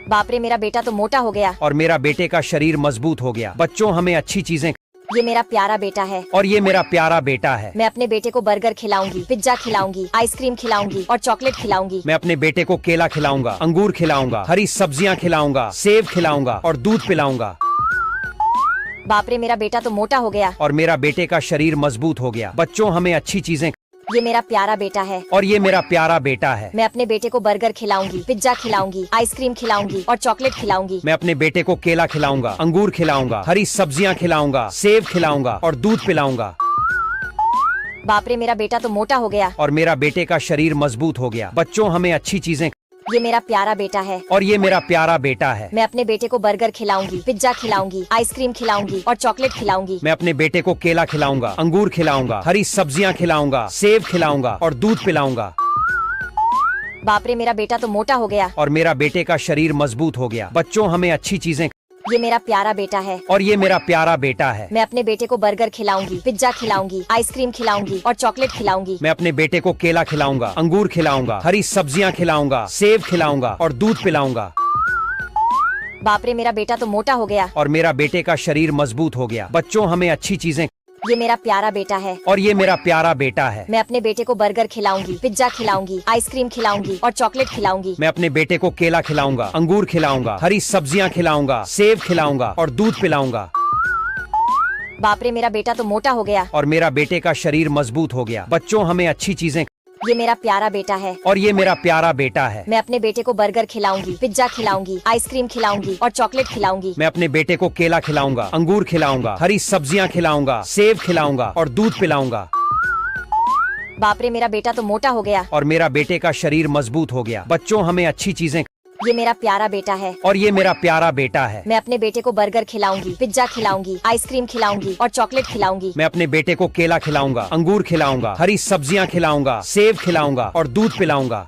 बाप रे, मेरा बेटा तो मोटा हो गया। और मेरा बेटे का शरीर मजबूत हो गया। बच्चों, हमें अच्छी चीजें। ये मेरा प्यारा बेटा है। और ये मेरा प्यारा बेटा है। मैं अपने बेटे को बर्गर खिलाऊंगी, पिज्जा खिलाऊंगी, आइसक्रीम खिलाऊंगी और चॉकलेट खिलाऊंगी। मैं अपने बेटे को केला खिलाऊंगा, अंगूर खिलाऊंगा, हरी सब्जियां खिलाऊंगा, सेब खिलाऊंगा और दूध पिलाऊंगा। बाप रे, मेरा बेटा तो मोटा हो गया। और मेरा बेटे का शरीर मजबूत हो गया। बच्चों, हमें अच्छी चीजें। ये मेरा प्यारा बेटा है। और ये मेरा प्यारा बेटा है। मैं अपने बेटे को बर्गर खिलाऊंगी, पिज्जा खिलाऊंगी, आइसक्रीम खिलाऊंगी और चॉकलेट खिलाऊंगी। मैं अपने बेटे को केला खिलाऊंगा, अंगूर खिलाऊंगा, हरी सब्जियां खिलाऊंगा, सेब खिलाऊंगा और दूध पिलाऊंगा। बाप रे, मेरा बेटा तो मोटा हो गया। और मेरा बेटे का शरीर मजबूत हो गया। बच्चों, हमें अच्छी चीजें। ये मेरा प्यारा बेटा है। और ये मेरा प्यारा बेटा है। मैं अपने बेटे को बर्गर खिलाऊंगी, पिज्जा खिलाऊंगी, आइसक्रीम खिलाऊंगी और चॉकलेट खिलाऊंगी। मैं अपने बेटे को केला खिलाऊंगा, अंगूर खिलाऊंगा, हरी सब्जियां खिलाऊंगा, सेब खिलाऊंगा और दूध पिलाऊंगा। बाप रे, मेरा बेटा तो मोटा हो गया। और मेरा बेटे का शरीर मजबूत हो गया। बच्चों, हमें अच्छी चीजें। ये मेरा प्यारा बेटा है। और ये मेरा प्यारा बेटा है। मैं अपने बेटे को बर्गर खिलाऊंगी, पिज्जा खिलाऊंगी, आइसक्रीम खिलाऊंगी और चॉकलेट खिलाऊंगी। मैं अपने बेटे को केला खिलाऊंगा, अंगूर खिलाऊंगा, हरी सब्जियां खिलाऊंगा, सेब खिलाऊंगा और दूध पिलाऊंगा। बाप रे, मेरा बेटा तो मोटा हो गया। और मेरा बेटे का शरीर मजबूत हो गया। बच्चों, हमें अच्छी चीजें। ये मेरा प्यारा बेटा है। और ये मेरा प्यारा बेटा है। मैं अपने बेटे को बर्गर खिलाऊंगी, पिज्जा खिलाऊंगी, आइसक्रीम खिलाऊंगी और चॉकलेट खिलाऊंगी। मैं अपने बेटे को केला खिलाऊंगा, अंगूर खिलाऊंगा, हरी सब्जियां खिलाऊंगा, सेब खिलाऊंगा और दूध पिलाऊंगा। बाप रे, मेरा बेटा तो मोटा हो गया। और मेरा बेटे का शरीर मजबूत हो गया। बच्चों, हमें अच्छी चीजें। ये मेरा प्यारा बेटा है और ये मेरा प्यारा बेटा है। मैं अपने बेटे को बर्गर खिलाऊंगी, पिज्जा खिलाऊंगी, आइसक्रीम खिलाऊंगी और चॉकलेट खिलाऊंगी। मैं अपने बेटे को केला खिलाऊंगा, अंगूर खिलाऊंगा, हरी सब्जियां खिलाऊंगा, सेब खिलाऊंगा और दूध पिलाऊंगा। बाप रे, मेरा बेटा तो मोटा हो गया। और मेरा बेटे का शरीर मजबूत हो गया। बच्चों, हमें अच्छी चीजें। ये मेरा प्यारा बेटा है और ये मेरा प्यारा बेटा है। मैं अपने बेटे को बर्गर खिलाऊंगी, पिज्जा खिलाऊंगी, आइसक्रीम खिलाऊंगी और चॉकलेट खिलाऊंगी। मैं अपने बेटे को केला खिलाऊंगा, अंगूर खिलाऊंगा, हरी सब्जियां खिलाऊंगा, सेब खिलाऊंगा और दूध पिलाऊंगा।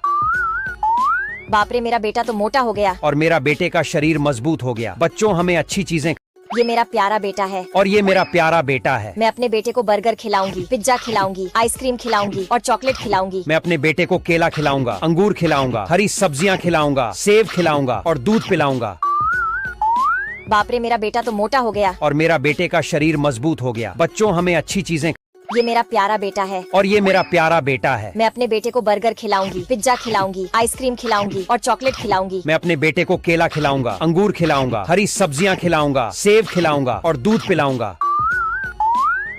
बाप रे, मेरा बेटा तो मोटा हो गया। और मेरा बेटे का शरीर मजबूत हो गया। बच्चों, हमें अच्छी चीजें। ये मेरा प्यारा बेटा है और ये मेरा प्यारा बेटा है। मैं अपने बेटे को बर्गर खिलाऊंगी, पिज्जा खिलाऊंगी, आइसक्रीम खिलाऊंगी और चॉकलेट खिलाऊंगी। मैं अपने बेटे को केला खिलाऊंगा, अंगूर खिलाऊंगा, हरी सब्जियां खिलाऊंगा, सेब खिलाऊंगा और दूध पिलाऊंगा। बाप रे, मेरा बेटा तो मोटा हो गया। और मेरा बेटे का शरीर मजबूत हो गया। बच्चों, हमें अच्छी चीजें। ये मेरा प्यारा बेटा है और ये मेरा प्यारा बेटा है। मैं अपने बेटे को बर्गर खिलाऊंगी, पिज्जा खिलाऊंगी, आइसक्रीम खिलाऊंगी और चॉकलेट खिलाऊंगी। मैं अपने बेटे को केला खिलाऊंगा, अंगूर खिलाऊंगा, हरी सब्जियां खिलाऊंगा, सेब खिलाऊंगा और दूध पिलाऊंगा।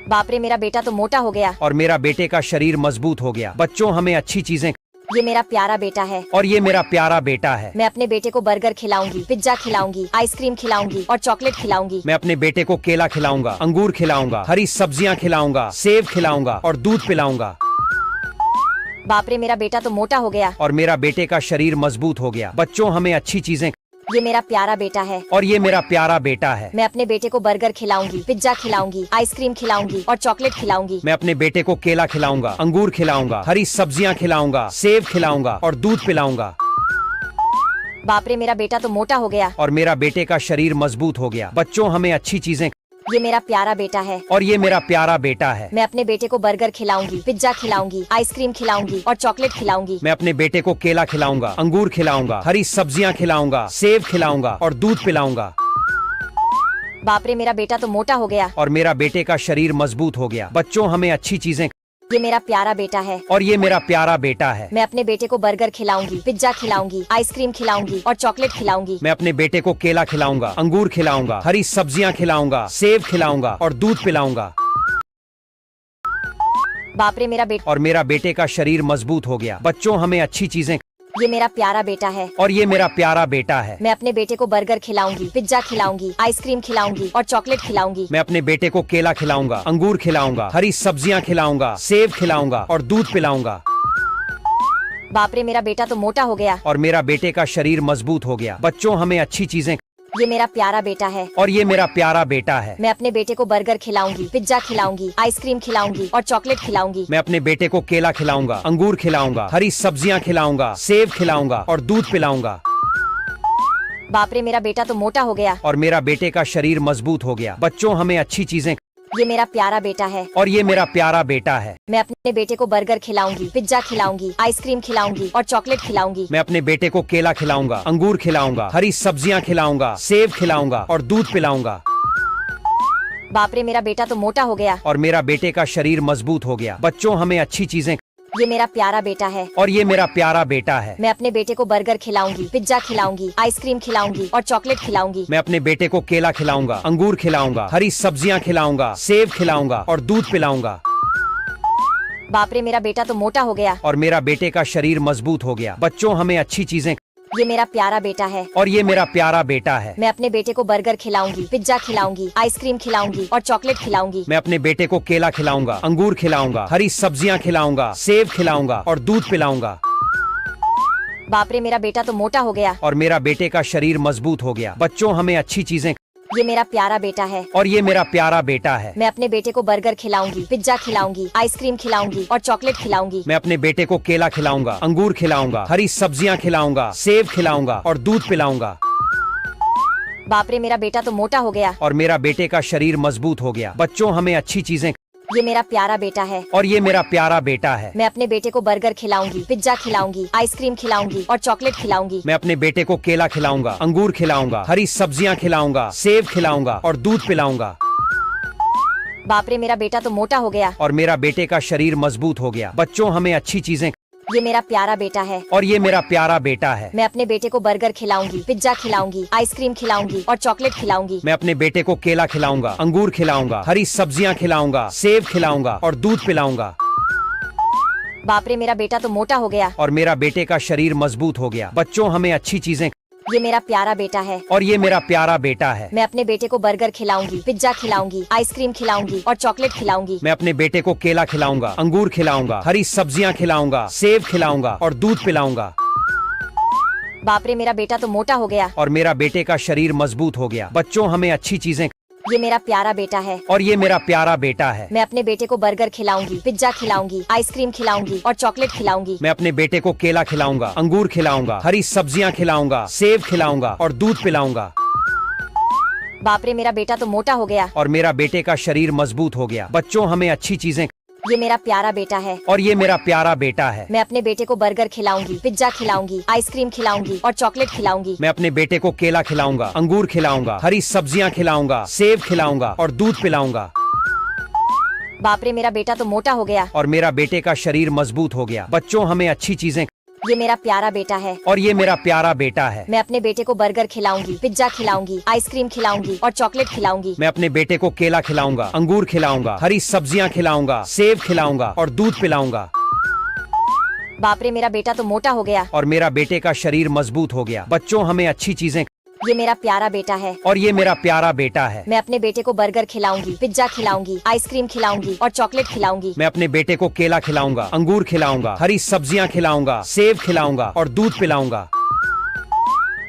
बाप रे, मेरा बेटा तो मोटा हो गया। और मेरा बेटे का शरीर मजबूत हो गया। बच्चों, हमें अच्छी चीजें। ये मेरा प्यारा बेटा है और ये मेरा प्यारा बेटा है। मैं अपने बेटे को बर्गर खिलाऊंगी, पिज्जा खिलाऊंगी, आइसक्रीम खिलाऊंगी और चॉकलेट खिलाऊंगी। मैं अपने बेटे को केला खिलाऊंगा, अंगूर खिलाऊंगा, हरी सब्जियां खिलाऊंगा, सेब खिलाऊंगा और दूध पिलाऊंगा। बाप रे, मेरा बेटा तो मोटा हो गया। और मेरा बेटे का शरीर मजबूत हो गया। बच्चों, हमें अच्छी चीजें। ये मेरा प्यारा बेटा है और ये मेरा प्यारा बेटा है। मैं अपने बेटे को बर्गर खिलाऊंगी, पिज्जा खिलाऊंगी, आइसक्रीम खिलाऊंगी और चॉकलेट खिलाऊंगी। मैं अपने बेटे को केला खिलाऊंगा, अंगूर खिलाऊंगा, हरी सब्जियां खिलाऊंगा, सेब खिलाऊंगा और दूध पिलाऊंगा। बाप रे, मेरा बेटा तो मोटा हो गया। और मेरा बेटे का शरीर मजबूत हो गया। बच्चों, हमें अच्छी चीजें। ये मेरा प्यारा बेटा है और ये मेरा प्यारा बेटा है। मैं अपने बेटे को बर्गर खिलाऊंगी, पिज्जा खिलाऊंगी, आइसक्रीम खिलाऊंगी और चॉकलेट खिलाऊंगी। मैं अपने बेटे को केला खिलाऊंगा, अंगूर खिलाऊंगा, हरी सब्जियां खिलाऊंगा, सेब खिलाऊंगा और दूध पिलाऊंगा। बाप रे, मेरा बेटा तो मोटा हो गया। और मेरा बेटे का शरीर मजबूत हो गया। बच्चों, हमें अच्छी चीजें। ये मेरा प्यारा बेटा है और ये मेरा प्यारा बेटा है। मैं अपने बेटे को बर्गर खिलाऊंगी, पिज्जा खिलाऊंगी, आइसक्रीम खिलाऊंगी और चॉकलेट खिलाऊंगी। मैं अपने बेटे को केला खिलाऊंगा, अंगूर खिलाऊंगा, हरी सब्जियां खिलाऊंगा, सेब खिलाऊंगा और दूध पिलाऊंगा। बाप रे, मेरा बेटा। और मेरा बेटे का शरीर मजबूत हो गया। बच्चों, हमें अच्छी चीजें। ये मेरा प्यारा बेटा है और ये मेरा प्यारा बेटा है। मैं अपने बेटे को बर्गर खिलाऊंगी, पिज्जा खिलाऊंगी, आइसक्रीम खिलाऊंगी और चॉकलेट खिलाऊंगी। मैं अपने बेटे को केला खिलाऊंगा, अंगूर खिलाऊंगा, हरी सब्जियां खिलाऊंगा, सेब खिलाऊंगा और दूध पिलाऊंगा। बाप रे, मेरा बेटा तो मोटा हो गया। और मेरा बेटे का शरीर मजबूत हो गया। बच्चों, हमें अच्छी चीजें। ये मेरा प्यारा बेटा है और ये मेरा प्यारा बेटा है। मैं अपने बेटे को बर्गर खिलाऊंगी, पिज्जा खिलाऊंगी, आइसक्रीम खिलाऊंगी और चॉकलेट खिलाऊंगी। मैं अपने बेटे को केला खिलाऊंगा, अंगूर खिलाऊंगा, हरी सब्जियां खिलाऊंगा, सेब खिलाऊंगा और दूध पिलाऊंगा। बाप रे, मेरा बेटा तो मोटा हो गया। और मेरा बेटे का शरीर मजबूत हो गया। बच्चों, हमें अच्छी चीजें। ये मेरा प्यारा बेटा है और ये मेरा प्यारा बेटा है। मैं अपने बेटे को बर्गर खिलाऊंगी, पिज्जा खिलाऊंगी, आइसक्रीम खिलाऊंगी और चॉकलेट खिलाऊंगी। मैं अपने बेटे को केला खिलाऊंगा, अंगूर खिलाऊंगा, हरी सब्जियां खिलाऊंगा, सेब खिलाऊंगा और दूध पिलाऊंगा। बाप रे, मेरा बेटा तो मोटा हो गया। और मेरा बेटे का शरीर मजबूत हो गया। बच्चों, हमें अच्छी चीजें। ये मेरा प्यारा बेटा है और ये मेरा प्यारा बेटा है। मैं अपने बेटे को बर्गर खिलाऊंगी, पिज्जा खिलाऊंगी, आइसक्रीम खिलाऊंगी और चॉकलेट खिलाऊंगी। मैं अपने बेटे को केला खिलाऊंगा, अंगूर खिलाऊंगा, हरी सब्जियां खिलाऊंगा, सेब खिलाऊंगा और दूध पिलाऊंगा। बाप रे, मेरा बेटा तो मोटा हो गया। और मेरा बेटे का शरीर मजबूत हो गया। बच्चों, हमें अच्छी चीजें। ये मेरा प्यारा बेटा है और ये मेरा प्यारा बेटा है। मैं अपने बेटे को बर्गर खिलाऊंगी, पिज्जा खिलाऊंगी, आइसक्रीम खिलाऊंगी और चॉकलेट खिलाऊंगी। मैं अपने बेटे को केला खिलाऊंगा, अंगूर खिलाऊंगा, हरी सब्जियां खिलाऊंगा, सेब खिलाऊंगा और दूध पिलाऊंगा। बाप रे, मेरा बेटा तो मोटा हो गया। और मेरा बेटे का शरीर मजबूत हो गया। बच्चों, हमें अच्छी चीजें। ये मेरा प्यारा बेटा है और ये मेरा प्यारा बेटा है। मैं अपने बेटे को बर्गर खिलाऊंगी, पिज्जा खिलाऊंगी, आइसक्रीम खिलाऊंगी और चॉकलेट खिलाऊंगी। मैं अपने बेटे को केला खिलाऊंगा, अंगूर खिलाऊंगा, हरी सब्जियां खिलाऊंगा, सेब खिलाऊंगा और दूध पिलाऊंगा। बाप रे, मेरा बेटा तो मोटा हो गया। और मेरा बेटे का शरीर मजबूत हो गया। बच्चों, हमें अच्छी चीजें। ये मेरा प्यारा बेटा है और ये मेरा प्यारा बेटा है। मैं अपने बेटे को बर्गर खिलाऊंगी, पिज्जा खिलाऊंगी, आइसक्रीम खिलाऊंगी और चॉकलेट खिलाऊंगी। मैं अपने बेटे को केला खिलाऊंगा, अंगूर खिलाऊंगा, हरी सब्जियां खिलाऊंगा, सेब खिलाऊंगा और दूध पिलाऊंगा। बाप रे, मेरा बेटा तो मोटा हो गया। और मेरा बेटे का शरीर मजबूत हो गया। बच्चों, हमें अच्छी चीजें। ये मेरा प्यारा बेटा है और ये मेरा प्यारा बेटा है। मैं अपने बेटे को बर्गर खिलाऊंगी, पिज्जा खिलाऊंगी, आइसक्रीम खिलाऊंगी और चॉकलेट खिलाऊंगी। मैं अपने बेटे को केला खिलाऊंगा, अंगूर खिलाऊंगा, हरी सब्जियां खिलाऊंगा, सेब खिलाऊंगा और दूध पिलाऊंगा। बाप रे, मेरा बेटा तो मोटा हो गया। और मेरा बेटे का शरीर मजबूत हो गया। बच्चों, हमें अच्छी चीजें। ये मेरा प्यारा बेटा है। और ये मेरा प्यारा बेटा है। मैं अपने बेटे को बर्गर खिलाऊंगी, पिज्जा खिलाऊंगी, आइसक्रीम खिलाऊंगी और चॉकलेट खिलाऊंगी। मैं अपने बेटे को केला खिलाऊंगा, अंगूर खिलाऊंगा, हरी सब्जियां खिलाऊंगा, सेब खिलाऊंगा और दूध पिलाऊंगा। बाप रे, मेरा बेटा तो मोटा हो गया। और मेरा बेटे का शरीर मजबूत हो गया। बच्चों, हमें अच्छी चीजें। ये मेरा प्यारा बेटा है। और ये मेरा प्यारा बेटा है। मैं अपने बेटे को बर्गर खिलाऊंगी, पिज्जा खिलाऊंगी, आइसक्रीम खिलाऊंगी और चॉकलेट खिलाऊंगी। मैं अपने बेटे को केला खिलाऊंगा, अंगूर खिलाऊंगा, हरी सब्जियां खिलाऊंगा, सेब खिलाऊंगा और दूध पिलाऊंगा। बाप रे, मेरा बेटा तो मोटा हो गया। और मेरा बेटे का शरीर मजबूत हो गया। बच्चों, हमें अच्छी चीजें। ये मेरा प्यारा बेटा है। और ये मेरा प्यारा बेटा है। मैं अपने बेटे को बर्गर खिलाऊंगी, पिज्जा खिलाऊंगी, आइसक्रीम खिलाऊंगी और चॉकलेट खिलाऊंगी। मैं अपने बेटे को केला खिलाऊंगा, अंगूर खिलाऊंगा, हरी सब्जियां खिलाऊंगा, सेब खिलाऊंगा और दूध पिलाऊंगा। बाप रे, मेरा बेटा तो मोटा हो गया। और मेरा बेटे का शरीर मजबूत हो गया। बच्चों, हमें अच्छी चीजें। ये मेरा प्यारा बेटा है। और ये मेरा प्यारा बेटा है। मैं अपने बेटे को बर्गर खिलाऊंगी, पिज्जा खिलाऊंगी, आइसक्रीम खिलाऊंगी और चॉकलेट खिलाऊंगी। मैं अपने बेटे को केला खिलाऊंगा, अंगूर खिलाऊंगा, हरी सब्जियां खिलाऊंगा, सेब खिलाऊंगा और दूध पिलाऊंगा। बाप रे, मेरा बेटा तो मोटा हो गया। और मेरा बेटे का शरीर मजबूत हो गया। बच्चों, हमें अच्छी चीजें। ये मेरा प्यारा बेटा है। और ये मेरा प्यारा बेटा है। मैं अपने बेटे को बर्गर खिलाऊंगी, पिज्जा खिलाऊंगी, आइसक्रीम खिलाऊंगी और चॉकलेट खिलाऊंगी। मैं अपने बेटे को केला खिलाऊंगा, अंगूर खिलाऊंगा, हरी सब्जियां खिलाऊंगा, सेब खिलाऊंगा और दूध पिलाऊंगा।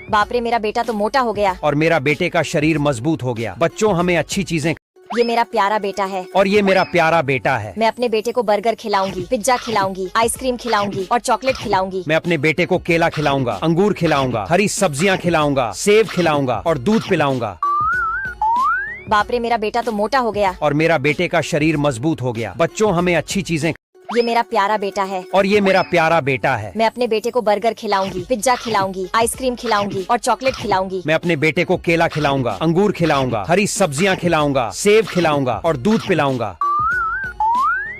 बाप रे, मेरा बेटा तो मोटा हो गया। और मेरा बेटे का शरीर मजबूत हो गया। बच्चों, हमें अच्छी चीजें। ये मेरा प्यारा बेटा है। और ये मेरा प्यारा बेटा है। मैं अपने बेटे को बर्गर खिलाऊंगी, पिज्जा खिलाऊंगी, आइसक्रीम खिलाऊंगी और चॉकलेट खिलाऊंगी। मैं अपने बेटे को केला खिलाऊंगा, अंगूर खिलाऊंगा, हरी सब्जियां खिलाऊंगा, सेब खिलाऊंगा और दूध पिलाऊंगा। बाप रे, मेरा बेटा तो मोटा हो गया। और मेरा बेटे का शरीर मजबूत हो गया। बच्चों, हमें अच्छी चीजें। ये मेरा प्यारा बेटा है। और ये मेरा प्यारा बेटा है। मैं अपने बेटे को बर्गर खिलाऊंगी, पिज्जा खिलाऊंगी, आइसक्रीम खिलाऊंगी और चॉकलेट खिलाऊंगी। मैं अपने बेटे को केला खिलाऊंगा, अंगूर खिलाऊंगा, हरी सब्जियां खिलाऊंगा, सेब खिलाऊंगा और दूध पिलाऊंगा।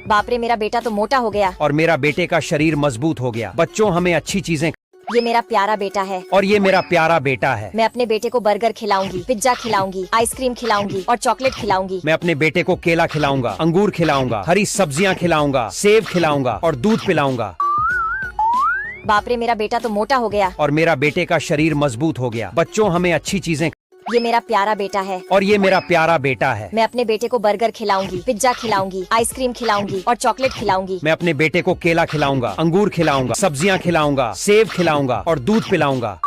बाप रे, मेरा बेटा तो मोटा हो गया। और मेरा बेटे का शरीर मजबूत हो गया। बच्चों, हमें अच्छी चीजें। ये मेरा प्यारा बेटा है। और ये मेरा प्यारा बेटा है। मैं अपने बेटे को बर्गर खिलाऊंगी, पिज्जा खिलाऊंगी, आइसक्रीम खिलाऊंगी और चॉकलेट खिलाऊंगी। मैं अपने बेटे को केला खिलाऊंगा, अंगूर खिलाऊंगा, हरी सब्जियां खिलाऊंगा, सेब खिलाऊंगा और दूध पिलाऊंगा। बाप रे, मेरा बेटा तो मोटा हो गया। और मेरा बेटे का शरीर मजबूत हो गया। बच्चों, हमें अच्छी चीजें। ये मेरा प्यारा बेटा है। और ये मेरा प्यारा बेटा है। मैं अपने बेटे को बर्गर खिलाऊंगी, पिज्जा खिलाऊंगी, आइसक्रीम खिलाऊंगी और चॉकलेट खिलाऊंगी। मैं अपने बेटे को केला खिलाऊंगा, अंगूर खिलाऊंगा, सब्जियां खिलाऊंगा, सेब खिलाऊंगा और दूध पिलाऊंगा।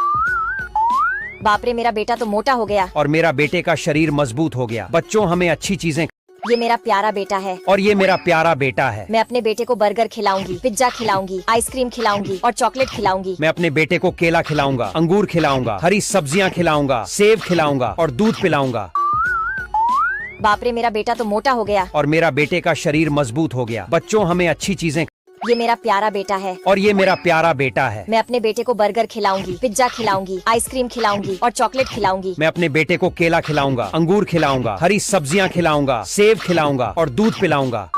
बाप रे, मेरा बेटा तो मोटा हो गया। और मेरा बेटे का शरीर मजबूत हो गया। बच्चों, हमें अच्छी चीजें। ये मेरा प्यारा बेटा है। और ये मेरा प्यारा बेटा है। मैं अपने बेटे को बर्गर खिलाऊंगी, पिज्जा खिलाऊंगी, आइसक्रीम खिलाऊंगी और चॉकलेट खिलाऊंगी। मैं अपने बेटे को केला खिलाऊंगा, अंगूर खिलाऊंगा, हरी सब्जियां खिलाऊंगा, सेब खिलाऊंगा और दूध पिलाऊंगा। बाप रे, मेरा बेटा तो मोटा हो गया। और मेरा बेटे का शरीर मजबूत हो गया। बच्चों, हमें अच्छी चीजें। ये मेरा प्यारा बेटा है। और ये मेरा प्यारा बेटा है। मैं अपने बेटे को बर्गर खिलाऊंगी, पिज्जा खिलाऊंगी, आइसक्रीम खिलाऊंगी और चॉकलेट खिलाऊंगी। मैं अपने बेटे को केला खिलाऊंगा, अंगूर खिलाऊंगा, हरी सब्जियां खिलाऊंगा, सेब खिलाऊंगा और दूध पिलाऊंगा।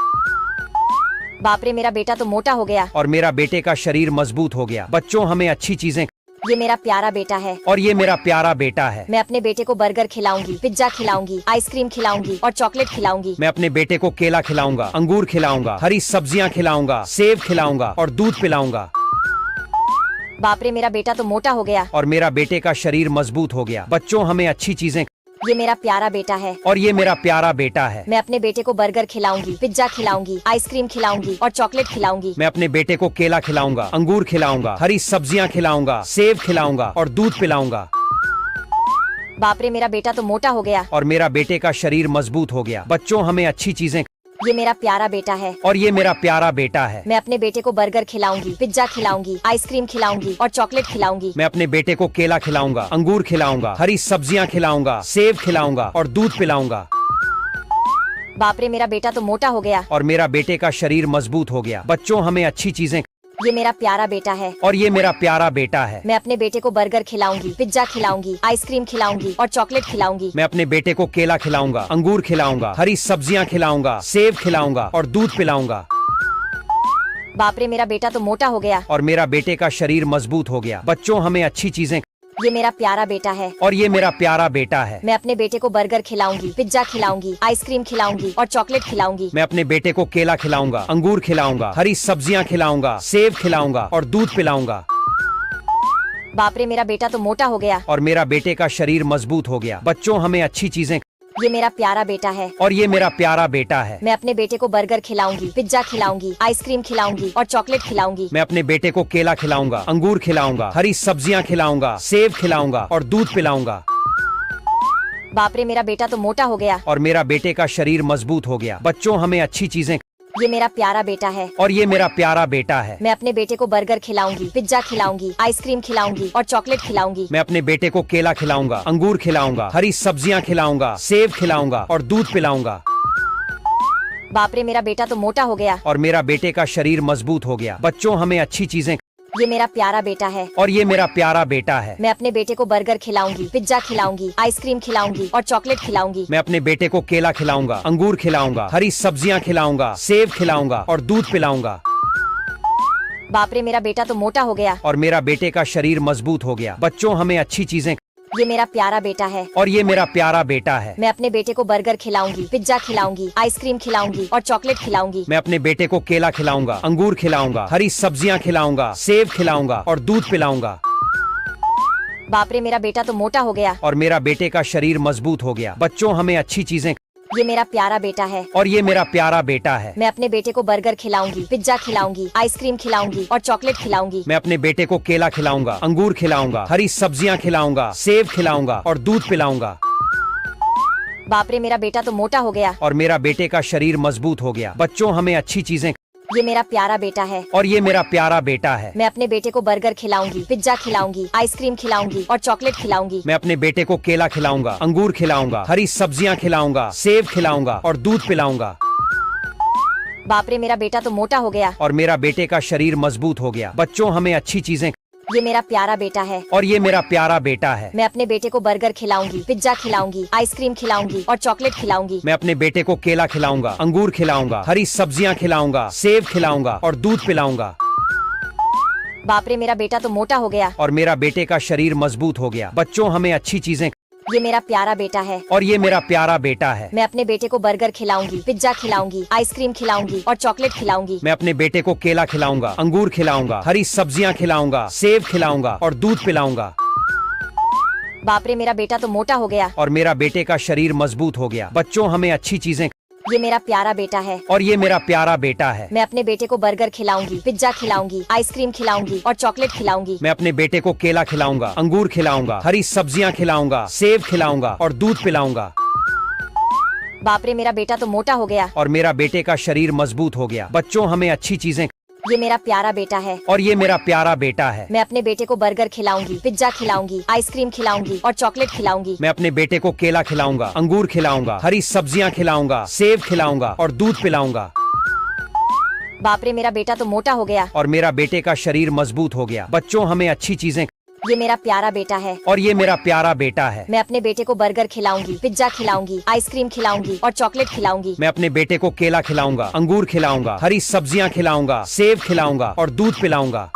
बाप रे, मेरा बेटा तो मोटा हो गया। और मेरा बेटे का शरीर मजबूत हो गया। बच्चों, हमें अच्छी चीजें। ये मेरा प्यारा बेटा है। और ये मेरा प्यारा बेटा है। मैं अपने बेटे को बर्गर खिलाऊंगी, पिज्जा खिलाऊंगी, आइसक्रीम खिलाऊंगी और चॉकलेट खिलाऊंगी। मैं अपने बेटे को केला खिलाऊंगा, अंगूर खिलाऊंगा, हरी सब्जियां खिलाऊंगा, सेब खिलाऊंगा और दूध पिलाऊंगा। बाप रे, मेरा बेटा तो मोटा हो गया। और मेरा बेटे का शरीर मजबूत हो गया। बच्चों, हमें अच्छी चीजें। ये मेरा प्यारा बेटा है। और ये मेरा प्यारा बेटा है। मैं अपने बेटे को बर्गर खिलाऊंगी, पिज्जा खिलाऊंगी, आइसक्रीम खिलाऊंगी और चॉकलेट खिलाऊंगी। मैं अपने बेटे को केला खिलाऊंगा, अंगूर खिलाऊंगा, हरी सब्जियां खिलाऊंगा, सेब खिलाऊंगा और दूध पिलाऊंगा। बाप रे, मेरा बेटा तो मोटा हो गया। और मेरा बेटे का शरीर मजबूत हो गया। बच्चों, हमें अच्छी चीजें। ये मेरा प्यारा बेटा है। और ये मेरा प्यारा बेटा है। मैं अपने बेटे को बर्गर खिलाऊंगी, पिज्जा खिलाऊंगी, आइसक्रीम खिलाऊंगी और चॉकलेट खिलाऊंगी। मैं अपने बेटे को केला खिलाऊंगा, अंगूर खिलाऊंगा, हरी सब्जियां खिलाऊंगा, सेब खिलाऊंगा और दूध पिलाऊंगा। बाप रे, मेरा बेटा तो मोटा हो गया। और मेरा बेटे का शरीर मजबूत हो गया। बच्चों, हमें अच्छी चीजें। ये मेरा प्यारा बेटा है। और ये मेरा प्यारा बेटा है। मैं अपने बेटे को बर्गर खिलाऊंगी, पिज्जा खिलाऊंगी, आइसक्रीम खिलाऊंगी और चॉकलेट खिलाऊंगी। मैं अपने बेटे को केला खिलाऊंगा, अंगूर खिलाऊंगा, हरी सब्जियां खिलाऊंगा, सेब खिलाऊंगा और दूध पिलाऊंगा। बाप रे, मेरा बेटा तो मोटा हो गया। और मेरा बेटे का शरीर मजबूत हो गया। बच्चों, हमें अच्छी चीजें। ये मेरा प्यारा बेटा है और ये मेरा प्यारा बेटा है। मैं अपने बेटे को बर्गर खिलाऊंगी, पिज्जा खिलाऊंगी, आइसक्रीम खिलाऊंगी और चॉकलेट खिलाऊंगी। मैं अपने बेटे को केला खिलाऊंगा, अंगूर खिलाऊंगा, हरी सब्जियां खिलाऊंगा, सेब खिलाऊंगा और दूध पिलाऊंगा। बाप रे, मेरा बेटा तो मोटा हो गया। और मेरा बेटे का शरीर मजबूत हो गया। बच्चों, हमें अच्छी चीजें। ये मेरा प्यारा बेटा है और ये मेरा प्यारा बेटा है। मैं अपने बेटे को बर्गर खिलाऊंगी, पिज्जा खिलाऊंगी, आइसक्रीम खिलाऊंगी और चॉकलेट खिलाऊंगी। मैं अपने बेटे को केला खिलाऊंगा, अंगूर खिलाऊंगा, हरी सब्जियां खिलाऊंगा, सेब खिलाऊंगा और दूध पिलाऊंगा। बाप रे, मेरा बेटा तो मोटा हो गया। और मेरा बेटे का शरीर मजबूत हो गया। बच्चों, हमें अच्छी चीजें। ये मेरा प्यारा बेटा है और ये मेरा प्यारा बेटा है। मैं अपने बेटे को बर्गर खिलाऊंगी, पिज्जा खिलाऊंगी, आइसक्रीम खिलाऊंगी और चॉकलेट खिलाऊंगी। मैं अपने बेटे को केला खिलाऊंगा, अंगूर खिलाऊंगा, हरी सब्जियां खिलाऊंगा, सेब खिलाऊंगा और दूध पिलाऊंगा। बाप रे, मेरा बेटा तो मोटा हो गया। और मेरा बेटे का शरीर मजबूत हो गया। बच्चों, हमें अच्छी चीजें। ये मेरा प्यारा बेटा है और ये मेरा प्यारा बेटा है। मैं अपने बेटे को बर्गर खिलाऊंगी, पिज्जा खिलाऊंगी, आइसक्रीम खिलाऊंगी और चॉकलेट खिलाऊंगी। मैं अपने बेटे को केला खिलाऊंगा, अंगूर खिलाऊंगा, हरी सब्जियां खिलाऊंगा, सेब खिलाऊंगा और दूध पिलाऊंगा। बाप रे, मेरा बेटा तो मोटा हो गया। और मेरा बेटे का शरीर मजबूत हो गया। बच्चों, हमें अच्छी चीजें। ये मेरा प्यारा बेटा है और ये मेरा प्यारा बेटा है। मैं अपने बेटे को बर्गर खिलाऊंगी, पिज्जा खिलाऊंगी, आइसक्रीम खिलाऊंगी और चॉकलेट खिलाऊंगी। मैं अपने बेटे को केला खिलाऊंगा, अंगूर खिलाऊंगा, हरी सब्जियां खिलाऊंगा, सेब खिलाऊंगा और दूध पिलाऊंगा। बाप रे, मेरा बेटा तो मोटा हो गया। और मेरा बेटे का शरीर मजबूत हो गया। बच्चों, हमें अच्छी चीजें। ये मेरा प्यारा बेटा है और ये मेरा प्यारा बेटा है। मैं अपने बेटे को बर्गर खिलाऊंगी, पिज्जा खिलाऊंगी, आइसक्रीम खिलाऊंगी और चॉकलेट खिलाऊंगी। मैं अपने बेटे को केला खिलाऊंगा, अंगूर खिलाऊंगा, हरी सब्जियां खिलाऊंगा, सेब खिलाऊंगा और दूध पिलाऊंगा। बाप रे, मेरा बेटा तो मोटा हो गया। और मेरा बेटे का शरीर मजबूत हो गया। बच्चों, हमें अच्छी चीजें। ये मेरा प्यारा बेटा है और ये मेरा प्यारा बेटा है। मैं अपने बेटे को बर्गर खिलाऊंगी, पिज्जा खिलाऊंगी, आइसक्रीम खिलाऊंगी और चॉकलेट खिलाऊंगी। मैं अपने बेटे को केला खिलाऊंगा, अंगूर खिलाऊंगा, हरी सब्जियां खिलाऊंगा, सेब खिलाऊंगा और दूध पिलाऊंगा। बाप रे, मेरा बेटा तो मोटा हो गया। और मेरा बेटे का शरीर मजबूत हो गया। बच्चों, हमें अच्छी चीजें। ये मेरा प्यारा बेटा है और ये मेरा प्यारा बेटा है। मैं अपने बेटे को बर्गर खिलाऊंगी, पिज्जा खिलाऊंगी, आइसक्रीम खिलाऊंगी और चॉकलेट खिलाऊंगी। मैं अपने बेटे को केला खिलाऊंगा, अंगूर खिलाऊंगा, हरी सब्जियां खिलाऊंगा, सेब खिलाऊंगा और दूध पिलाऊंगा। बाप रे, मेरा बेटा तो मोटा हो गया। और मेरा बेटे का शरीर मजबूत हो गया। बच्चों, हमें अच्छी चीजें। ये मेरा प्यारा बेटा है और ये मेरा प्यारा बेटा है। मैं अपने बेटे को बर्गर खिलाऊंगी, पिज्जा खिलाऊंगी, आइसक्रीम खिलाऊंगी और चॉकलेट खिलाऊंगी। मैं अपने बेटे को केला खिलाऊंगा, अंगूर खिलाऊंगा, हरी सब्जियां खिलाऊंगा, सेब खिलाऊंगा और दूध पिलाऊंगा। बाप रे, मेरा बेटा तो मोटा हो गया। और मेरा बेटे का शरीर मजबूत हो गया। बच्चों, हमें अच्छी चीजें। ये मेरा प्यारा बेटा है और ये मेरा प्यारा बेटा है। मैं अपने बेटे को बर्गर खिलाऊंगी, पिज्जा खिलाऊंगी, आइसक्रीम खिलाऊंगी और चॉकलेट खिलाऊंगी। मैं अपने बेटे को केला खिलाऊंगा, अंगूर खिलाऊंगा, हरी सब्जियां खिलाऊंगा, सेब खिलाऊंगा और दूध पिलाऊंगा। बाप रे, मेरा बेटा तो मोटा हो गया। और मेरा बेटे का शरीर मजबूत हो गया। बच्चों, हमें अच्छी चीजें। ये मेरा प्यारा बेटा है और ये मेरा प्यारा बेटा है। मैं अपने बेटे को बर्गर खिलाऊंगी, पिज्जा खिलाऊंगी, आइसक्रीम खिलाऊंगी और चॉकलेट खिलाऊंगी। मैं अपने बेटे को केला खिलाऊंगा, अंगूर खिलाऊंगा, हरी सब्जियां खिलाऊंगा, सेब खिलाऊंगा और दूध पिलाऊंगा। बाप रे, मेरा बेटा तो मोटा हो गया। और मेरा बेटे का शरीर मजबूत हो गया। बच्चों, हमें अच्छी चीजें। ये मेरा प्यारा बेटा है और ये मेरा प्यारा बेटा है। मैं अपने बेटे को बर्गर खिलाऊंगी, पिज्जा खिलाऊंगी, आइसक्रीम खिलाऊंगी और चॉकलेट खिलाऊंगी। मैं अपने बेटे को केला खिलाऊंगा, अंगूर खिलाऊंगा, हरी सब्जियां खिलाऊंगा, सेब खिलाऊंगा और दूध पिलाऊंगा।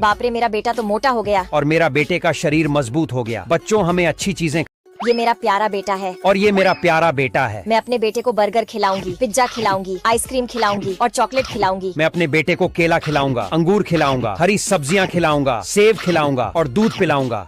बाप रे, मेरा बेटा तो मोटा हो गया। और मेरा बेटे का शरीर मजबूत हो गया। बच्चों, हमें अच्छी चीजें। ये मेरा प्यारा बेटा है और ये मेरा प्यारा बेटा है। मैं अपने बेटे को बर्गर खिलाऊंगी, पिज्जा खिलाऊंगी, आइसक्रीम खिलाऊंगी और चॉकलेट खिलाऊंगी। मैं अपने बेटे को केला खिलाऊंगा, अंगूर खिलाऊंगा, हरी सब्जियां खिलाऊंगा, सेब खिलाऊंगा और दूध पिलाऊंगा।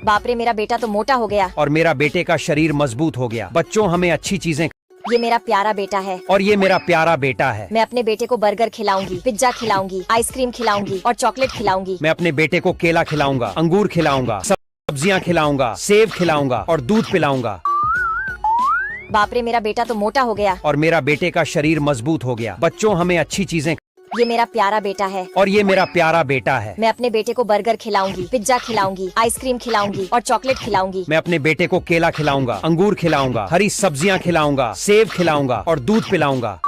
बाप रे, मेरा बेटा तो मोटा हो गया। और मेरा बेटे का शरीर मजबूत हो गया। बच्चों, हमें अच्छी चीजें। ये मेरा प्यारा बेटा है और ये मेरा प्यारा बेटा है। मैं अपने बेटे को बर्गर खिलाऊंगी, पिज्जा खिलाऊंगी, आइसक्रीम खिलाऊंगी और चॉकलेट खिलाऊंगी। मैं अपने बेटे को केला खिलाऊंगा, अंगूर खिलाऊंगा, सब्जियां खिलाऊंगा, सेब खिलाऊंगा और दूध पिलाऊंगा। बाप रे, मेरा बेटा तो मोटा हो गया। और मेरा बेटे का शरीर मजबूत हो गया। बच्चों, हमें अच्छी चीजें। ये मेरा प्यारा बेटा है और ये मेरा प्यारा बेटा है। मैं अपने बेटे को बर्गर खिलाऊंगी, पिज्जा खिलाऊंगी, आइसक्रीम खिलाऊंगी और चॉकलेट खिलाऊंगी। मैं अपने बेटे को केला खिलाऊंगा, अंगूर खिलाऊंगा, हरी सब्जियां खिलाऊंगा, सेब खिलाऊंगा और दूध पिलाऊंगा।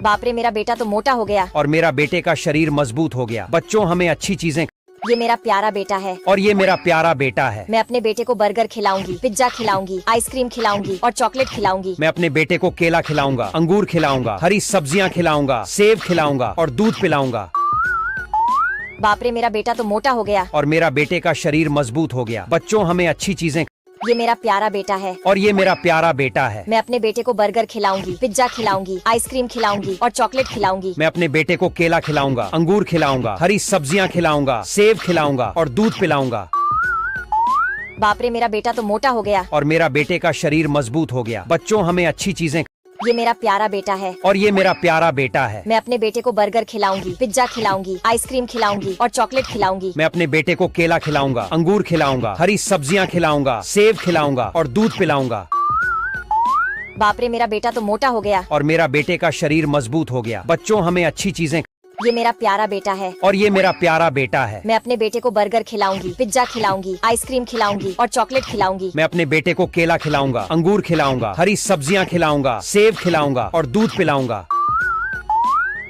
बाप रे, मेरा बेटा तो मोटा हो गया। और मेरा बेटे का शरीर मजबूत हो गया। बच्चों, हमें अच्छी चीजें। ये मेरा प्यारा बेटा है और ये मेरा प्यारा बेटा है। मैं अपने बेटे को बर्गर खिलाऊंगी, पिज्जा खिलाऊंगी, आइसक्रीम खिलाऊंगी और चॉकलेट खिलाऊंगी। मैं अपने बेटे को केला खिलाऊंगा, अंगूर खिलाऊंगा, हरी सब्जियां खिलाऊंगा, सेब खिलाऊंगा और दूध पिलाऊंगा। बाप रे, मेरा बेटा तो मोटा हो गया। और मेरा बेटे का शरीर मजबूत हो गया। बच्चों, हमें अच्छी चीजें। ये मेरा प्यारा बेटा है। और ये मेरा प्यारा बेटा है। मैं अपने बेटे को बर्गर खिलाऊंगी, पिज्जा खिलाऊंगी, आइसक्रीम खिलाऊंगी और चॉकलेट खिलाऊंगी। मैं अपने बेटे को केला खिलाऊंगा, अंगूर खिलाऊंगा, हरी सब्जियां खिलाऊंगा, सेब खिलाऊंगा और दूध पिलाऊंगा। बाप रे, मेरा बेटा तो मोटा हो गया। और मेरा बेटे का शरीर मजबूत हो गया। बच्चों, हमें अच्छी चीजें। ये मेरा प्यारा बेटा है। और ये मेरा प्यारा बेटा है। मैं अपने बेटे को बर्गर खिलाऊंगी, पिज्जा खिलाऊंगी, आइसक्रीम खिलाऊंगी और चॉकलेट खिलाऊंगी। मैं अपने बेटे को केला खिलाऊंगा, अंगूर खिलाऊंगा, हरी सब्जियां खिलाऊंगा, सेब खिलाऊंगा और दूध पिलाऊंगा। बाप रे, मेरा बेटा तो मोटा हो गया। और मेरा बेटे का शरीर मजबूत हो गया। बच्चों, हमें अच्छी चीजें। ये मेरा प्यारा बेटा है। और ये मेरा प्यारा बेटा है। मैं अपने बेटे को बर्गर खिलाऊंगी, पिज्जा खिलाऊंगी, आइसक्रीम खिलाऊंगी और चॉकलेट खिलाऊंगी। मैं अपने बेटे को केला खिलाऊंगा, अंगूर खिलाऊंगा, हरी सब्जियां खिलाऊंगा, सेब खिलाऊंगा और दूध पिलाऊंगा।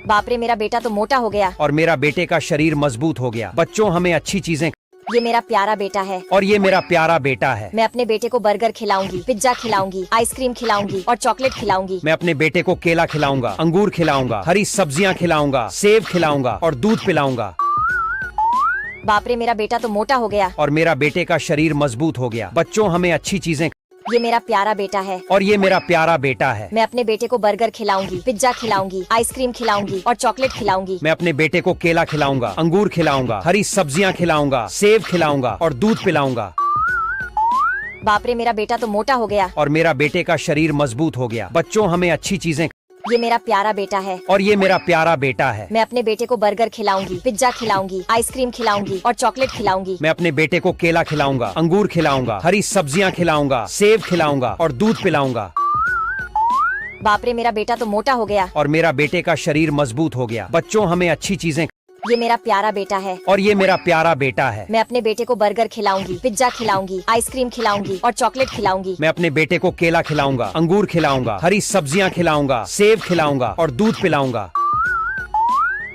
बाप रे, मेरा बेटा तो मोटा हो गया। और मेरा बेटे का शरीर मजबूत हो गया। बच्चों, हमें अच्छी चीजें। ये मेरा प्यारा बेटा है। और ये मेरा प्यारा बेटा है। मैं अपने बेटे को बर्गर खिलाऊंगी, पिज्जा खिलाऊंगी, आइसक्रीम खिलाऊंगी और चॉकलेट खिलाऊंगी। मैं अपने बेटे को केला खिलाऊंगा, अंगूर खिलाऊंगा, हरी सब्जियां खिलाऊंगा, सेब खिलाऊंगा और दूध पिलाऊंगा। बाप रे, मेरा बेटा तो मोटा हो गया। और मेरा बेटे का शरीर मजबूत हो गया। बच्चों, हमें अच्छी चीजें। ये मेरा प्यारा बेटा है। और ये मेरा प्यारा बेटा है। मैं अपने बेटे को बर्गर खिलाऊंगी, पिज्जा खिलाऊंगी, आइसक्रीम खिलाऊंगी और चॉकलेट खिलाऊंगी। मैं अपने बेटे को केला खिलाऊंगा, अंगूर खिलाऊंगा, हरी सब्जियां खिलाऊंगा, सेब खिलाऊंगा और दूध पिलाऊंगा। बाप रे, मेरा बेटा तो मोटा हो गया। और मेरा बेटे का शरीर मजबूत हो गया। बच्चों, हमें अच्छी चीजें। ये मेरा प्यारा बेटा है। और ये मेरा प्यारा बेटा है। मैं अपने बेटे को बर्गर खिलाऊंगी, पिज्जा खिलाऊंगी, आइसक्रीम खिलाऊंगी और चॉकलेट खिलाऊंगी। मैं अपने बेटे को केला खिलाऊंगा, अंगूर खिलाऊंगा, हरी सब्जियां खिलाऊंगा, सेब खिलाऊंगा और दूध पिलाऊंगा। बाप रे, मेरा बेटा तो मोटा हो गया। और मेरा बेटे का शरीर मजबूत हो गया। बच्चों, हमें अच्छी चीजें। ये मेरा प्यारा बेटा है। और ये मेरा प्यारा बेटा है। मैं अपने बेटे को बर्गर खिलाऊंगी, पिज्जा खिलाऊंगी, आइसक्रीम खिलाऊंगी और चॉकलेट खिलाऊंगी। मैं अपने बेटे को केला खिलाऊंगा, अंगूर खिलाऊंगा, हरी सब्जियां खिलाऊंगा, सेब खिलाऊंगा और दूध पिलाऊंगा।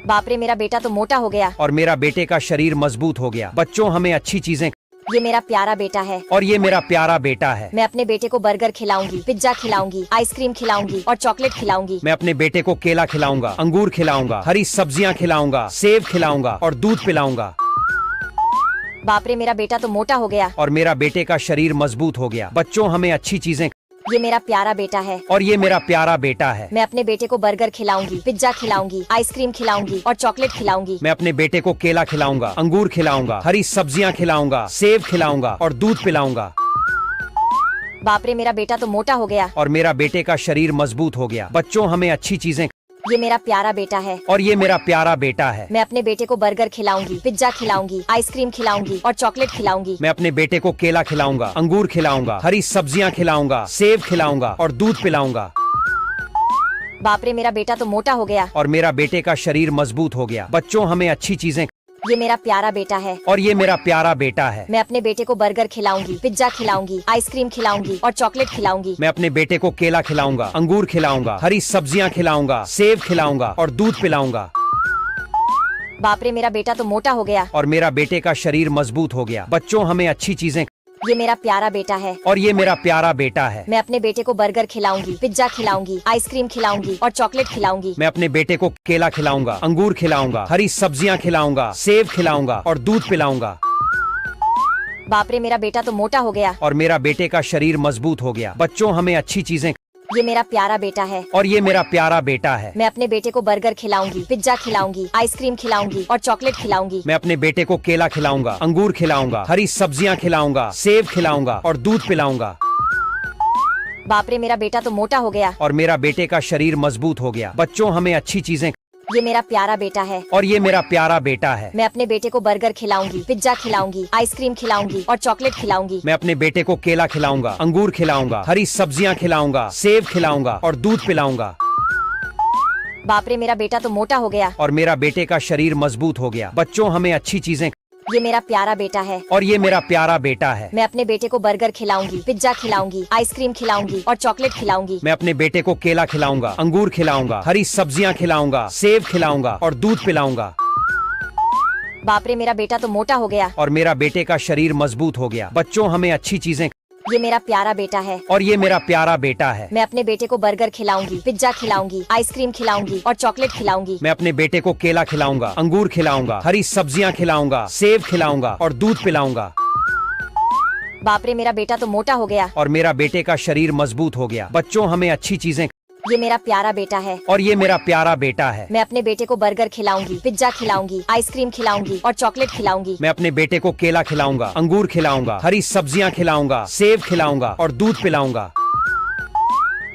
बाप रे, मेरा बेटा तो मोटा हो गया। और मेरा बेटे का शरीर मजबूत हो गया। बच्चों, हमें अच्छी चीजें। ये मेरा प्यारा बेटा है। और ये मेरा प्यारा बेटा है। मैं अपने बेटे को बर्गर खिलाऊंगी, पिज्जा खिलाऊंगी, आइसक्रीम खिलाऊंगी और चॉकलेट खिलाऊंगी। मैं अपने बेटे को केला खिलाऊंगा, अंगूर खिलाऊंगा, हरी सब्जियां खिलाऊंगा, सेब खिलाऊंगा और दूध पिलाऊंगा। बाप रे, मेरा बेटा तो मोटा हो गया। और मेरा बेटे का शरीर मजबूत हो गया। बच्चों, हमें अच्छी चीजें। ये मेरा प्यारा बेटा है। और ये मेरा प्यारा बेटा है। मैं अपने बेटे को बर्गर खिलाऊंगी, पिज्जा खिलाऊंगी, आइसक्रीम खिलाऊंगी और चॉकलेट खिलाऊंगी। मैं अपने बेटे को केला खिलाऊंगा, अंगूर खिलाऊंगा, हरी सब्जियां खिलाऊंगा, सेब खिलाऊंगा और दूध पिलाऊंगा। बाप रे, मेरा बेटा तो मोटा हो गया। और मेरा बेटे का शरीर मजबूत हो गया। बच्चों, हमें अच्छी चीजें। ये मेरा प्यारा बेटा है। और ये मेरा प्यारा बेटा है। मैं अपने बेटे को बर्गर खिलाऊंगी, पिज्जा खिलाऊंगी, आइसक्रीम खिलाऊंगी और चॉकलेट खिलाऊंगी। मैं अपने बेटे को केला खिलाऊंगा, अंगूर खिलाऊंगा, हरी सब्जियां खिलाऊंगा, सेब खिलाऊंगा और दूध पिलाऊंगा। बाप रे, मेरा बेटा तो मोटा हो गया। और मेरा बेटे का शरीर मजबूत हो गया। बच्चों, हमें अच्छी चीजें। ये मेरा प्यारा बेटा है। और ये मेरा प्यारा बेटा है। मैं अपने बेटे को बर्गर खिलाऊंगी, पिज्जा खिलाऊंगी, आइसक्रीम खिलाऊंगी और चॉकलेट खिलाऊंगी। मैं अपने बेटे को केला खिलाऊंगा, अंगूर खिलाऊंगा, हरी सब्जियां खिलाऊंगा, सेब खिलाऊंगा और दूध पिलाऊंगा। बाप रे, मेरा बेटा तो मोटा हो गया। और मेरा बेटे का शरीर मजबूत हो गया। बच्चों, हमें अच्छी चीजें। ये मेरा प्यारा बेटा है। और ये मेरा प्यारा बेटा है। मैं अपने बेटे को बर्गर खिलाऊंगी, पिज्जा खिलाऊंगी, आइसक्रीम खिलाऊंगी और चॉकलेट खिलाऊंगी। मैं अपने बेटे को केला खिलाऊंगा, अंगूर खिलाऊंगा, हरी सब्जियां खिलाऊंगा, सेब खिलाऊंगा और दूध पिलाऊंगा। बाप रे, मेरा बेटा तो मोटा हो गया। और मेरा बेटे का शरीर मजबूत हो गया। बच्चों, हमें अच्छी चीजें। ये मेरा प्यारा बेटा है। और ये मेरा प्यारा बेटा है। मैं अपने बेटे को बर्गर खिलाऊंगी, पिज्जा खिलाऊंगी, आइसक्रीम खिलाऊंगी और चॉकलेट खिलाऊंगी। मैं अपने बेटे को केला खिलाऊंगा, अंगूर खिलाऊंगा, हरी सब्जियां खिलाऊंगा, सेब खिलाऊंगा और दूध पिलाऊंगा। बाप रे, मेरा बेटा तो मोटा हो गया। और मेरा बेटे का शरीर मजबूत हो गया। बच्चों, हमें अच्छी चीजें। ये मेरा प्यारा बेटा है। और ये मेरा प्यारा बेटा है। मैं अपने बेटे को बर्गर खिलाऊंगी, पिज्जा खिलाऊंगी, आइसक्रीम खिलाऊंगी और चॉकलेट खिलाऊंगी। मैं अपने बेटे को केला खिलाऊंगा, अंगूर खिलाऊंगा, हरी सब्जियां खिलाऊंगा, सेब खिलाऊंगा और दूध पिलाऊंगा। बाप रे, मेरा बेटा तो मोटा हो गया। और मेरा बेटे का शरीर मजबूत हो गया। बच्चों, हमें अच्छी चीजें। ये मेरा प्यारा बेटा है। और ये मेरा प्यारा बेटा है। मैं अपने बेटे को बर्गर खिलाऊंगी, पिज्जा खिलाऊंगी, आइसक्रीम खिलाऊंगी और चॉकलेट खिलाऊंगी। मैं अपने बेटे को केला खिलाऊंगा, अंगूर खिलाऊंगा, हरी सब्जियां खिलाऊंगा, सेब खिलाऊंगा और दूध पिलाऊंगा। बाप रे, मेरा बेटा तो मोटा हो गया। और मेरा बेटे का शरीर मजबूत हो गया। बच्चों, हमें अच्छी चीजें। ये मेरा प्यारा बेटा है और ये मेरा प्यारा बेटा है। मैं अपने बेटे को बर्गर खिलाऊंगी, पिज्जा खिलाऊंगी, आइसक्रीम खिलाऊंगी और चॉकलेट खिलाऊंगी। मैं अपने बेटे को केला खिलाऊंगा, अंगूर खिलाऊंगा, हरी सब्जियां खिलाऊंगा, सेब खिलाऊंगा और दूध पिलाऊंगा। बाप रे, मेरा बेटा तो मोटा हो गया और मेरा बेटे का शरीर मजबूत हो गया। बच्चों, हमें अच्छी चीजें। ये मेरा प्यारा बेटा है और ये मेरा प्यारा बेटा है। मैं अपने बेटे को बर्गर खिलाऊंगी, पिज्जा खिलाऊंगी, आइसक्रीम खिलाऊंगी और चॉकलेट खिलाऊंगी। मैं अपने बेटे को केला खिलाऊंगा, अंगूर खिलाऊंगा, हरी सब्जियां खिलाऊंगा, सेब खिलाऊंगा और दूध पिलाऊंगा।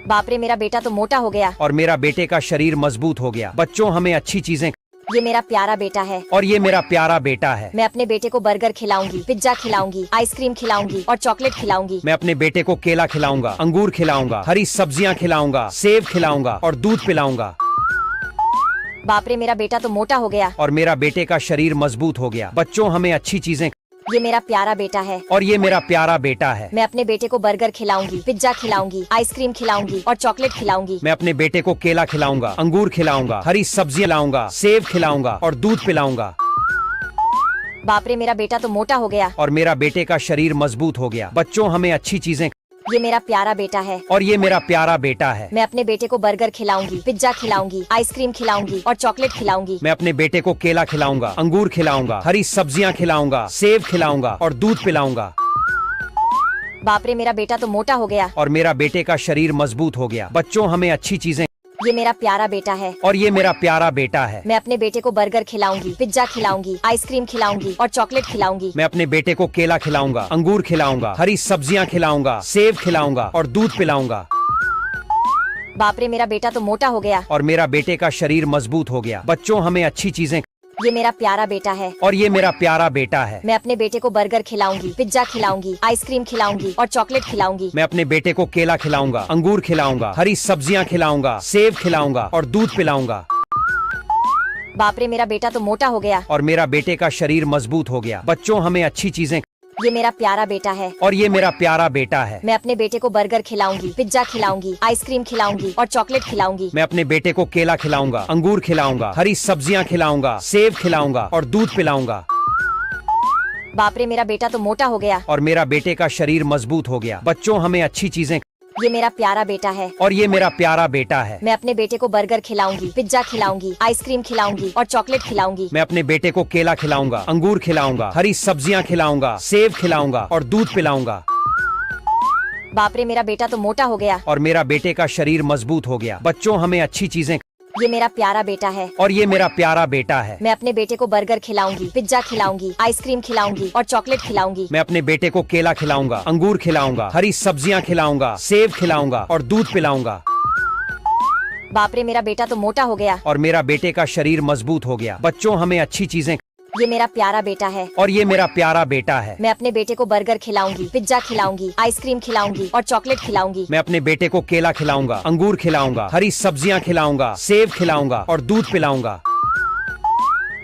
बाप रे, मेरा बेटा तो मोटा हो गया और मेरा बेटे का शरीर मजबूत हो गया। बच्चों, हमें अच्छी चीजें। ये मेरा प्यारा बेटा है और ये मेरा प्यारा बेटा है। मैं अपने बेटे को बर्गर खिलाऊंगी, पिज्जा खिलाऊंगी, आइसक्रीम खिलाऊंगी और चॉकलेट खिलाऊंगी। मैं अपने बेटे को केला खिलाऊंगा, अंगूर खिलाऊंगा, हरी सब्जियां खिलाऊंगा, सेब खिलाऊंगा और दूध पिलाऊंगा। बाप रे, मेरा बेटा तो मोटा हो गया और मेरा बेटे का शरीर मजबूत हो गया। बच्चों, हमें अच्छी चीजें। ये मेरा प्यारा बेटा है और ये मेरा प्यारा बेटा है। मैं अपने बेटे को बर्गर खिलाऊंगी, पिज्जा खिलाऊंगी, आइसक्रीम खिलाऊंगी और चॉकलेट खिलाऊंगी। मैं अपने बेटे को केला खिलाऊंगा, अंगूर खिलाऊंगा, हरी सब्जियां खिलाऊंगा, सेब खिलाऊंगा और दूध पिलाऊंगा। बाप रे, मेरा बेटा तो मोटा हो गया और मेरा बेटे का शरीर मजबूत हो गया। बच्चों, हमें अच्छी चीजें। ये मेरा प्यारा बेटा है और ये मेरा प्यारा बेटा है। मैं अपने बेटे को बर्गर खिलाऊंगी, पिज्जा खिलाऊंगी, आइसक्रीम खिलाऊंगी और चॉकलेट खिलाऊंगी। मैं अपने बेटे को केला खिलाऊंगा, अंगूर खिलाऊंगा, हरी सब्जियां खिलाऊंगा, सेब खिलाऊंगा और दूध पिलाऊंगा। बाप रे, मेरा बेटा तो मोटा हो गया और मेरा बेटे का शरीर मजबूत हो गया। बच्चों, हमें अच्छी चीजें। ये मेरा प्यारा बेटा है और ये मेरा प्यारा बेटा है। मैं अपने बेटे को बर्गर खिलाऊंगी, पिज्जा खिलाऊंगी, आइसक्रीम खिलाऊंगी और चॉकलेट खिलाऊंगी। मैं अपने बेटे को केला खिलाऊंगा, अंगूर खिलाऊंगा, हरी सब्जियां खिलाऊंगा, सेब खिलाऊंगा और दूध पिलाऊंगा। बाप रे, मेरा बेटा तो मोटा हो गया और मेरा बेटे का शरीर मजबूत हो गया। बच्चों, हमें अच्छी चीजें। ये मेरा प्यारा बेटा है और ये मेरा प्यारा बेटा है। मैं अपने बेटे को बर्गर खिलाऊंगी, पिज्जा खिलाऊंगी, आइसक्रीम खिलाऊंगी और चॉकलेट खिलाऊंगी। मैं अपने बेटे को केला खिलाऊंगा, अंगूर खिलाऊंगा, हरी सब्जियां खिलाऊंगा, सेब खिलाऊंगा और दूध पिलाऊंगा। बाप रे, मेरा बेटा तो मोटा हो गया और मेरा बेटे का शरीर मजबूत हो गया। बच्चों, हमें अच्छी चीजें। ये मेरा प्यारा बेटा है और ये मेरा प्यारा बेटा है। मैं अपने बेटे को बर्गर खिलाऊंगी, पिज्जा खिलाऊंगी, आइसक्रीम खिलाऊंगी और चॉकलेट खिलाऊंगी। मैं अपने बेटे को केला खिलाऊंगा, अंगूर खिलाऊंगा, हरी सब्जियां खिलाऊंगा, सेब खिलाऊंगा और दूध पिलाऊंगा। बाप रे, मेरा बेटा तो मोटा हो गया और मेरा बेटे का शरीर मजबूत हो गया। बच्चों, हमें अच्छी चीजें। ये मेरा प्यारा बेटा है और ये मेरा प्यारा बेटा है। मैं अपने बेटे को बर्गर खिलाऊंगी, पिज्जा खिलाऊंगी, आइसक्रीम खिलाऊंगी और चॉकलेट खिलाऊंगी। मैं अपने बेटे को केला खिलाऊंगा, अंगूर खिलाऊंगा, हरी सब्जियां खिलाऊंगा, सेब खिलाऊंगा और दूध पिलाऊंगा। बाप रे, मेरा बेटा तो मोटा हो गया और मेरा बेटे का शरीर मजबूत हो गया। बच्चों, हमें अच्छी चीजें। ये मेरा प्यारा बेटा है और ये मेरा प्यारा बेटा है। मैं अपने बेटे को बर्गर खिलाऊंगी, पिज्जा खिलाऊंगी, आइसक्रीम खिलाऊंगी और चॉकलेट खिलाऊंगी। मैं अपने बेटे को केला खिलाऊंगा, अंगूर खिलाऊंगा, हरी सब्जियां खिलाऊंगा, सेब खिलाऊंगा और दूध पिलाऊंगा। बाप रे, मेरा बेटा तो मोटा हो गया और मेरा बेटे का शरीर मजबूत हो गया। बच्चों, हमें अच्छी चीजें। ये मेरा प्यारा बेटा है और ये मेरा प्यारा बेटा है। मैं अपने बेटे को बर्गर खिलाऊंगी, पिज्जा खिलाऊंगी, आइसक्रीम खिलाऊंगी और चॉकलेट खिलाऊंगी। मैं अपने बेटे को केला खिलाऊंगा, अंगूर खिलाऊंगा, हरी सब्जियां खिलाऊंगा, सेब खिलाऊंगा और दूध पिलाऊंगा।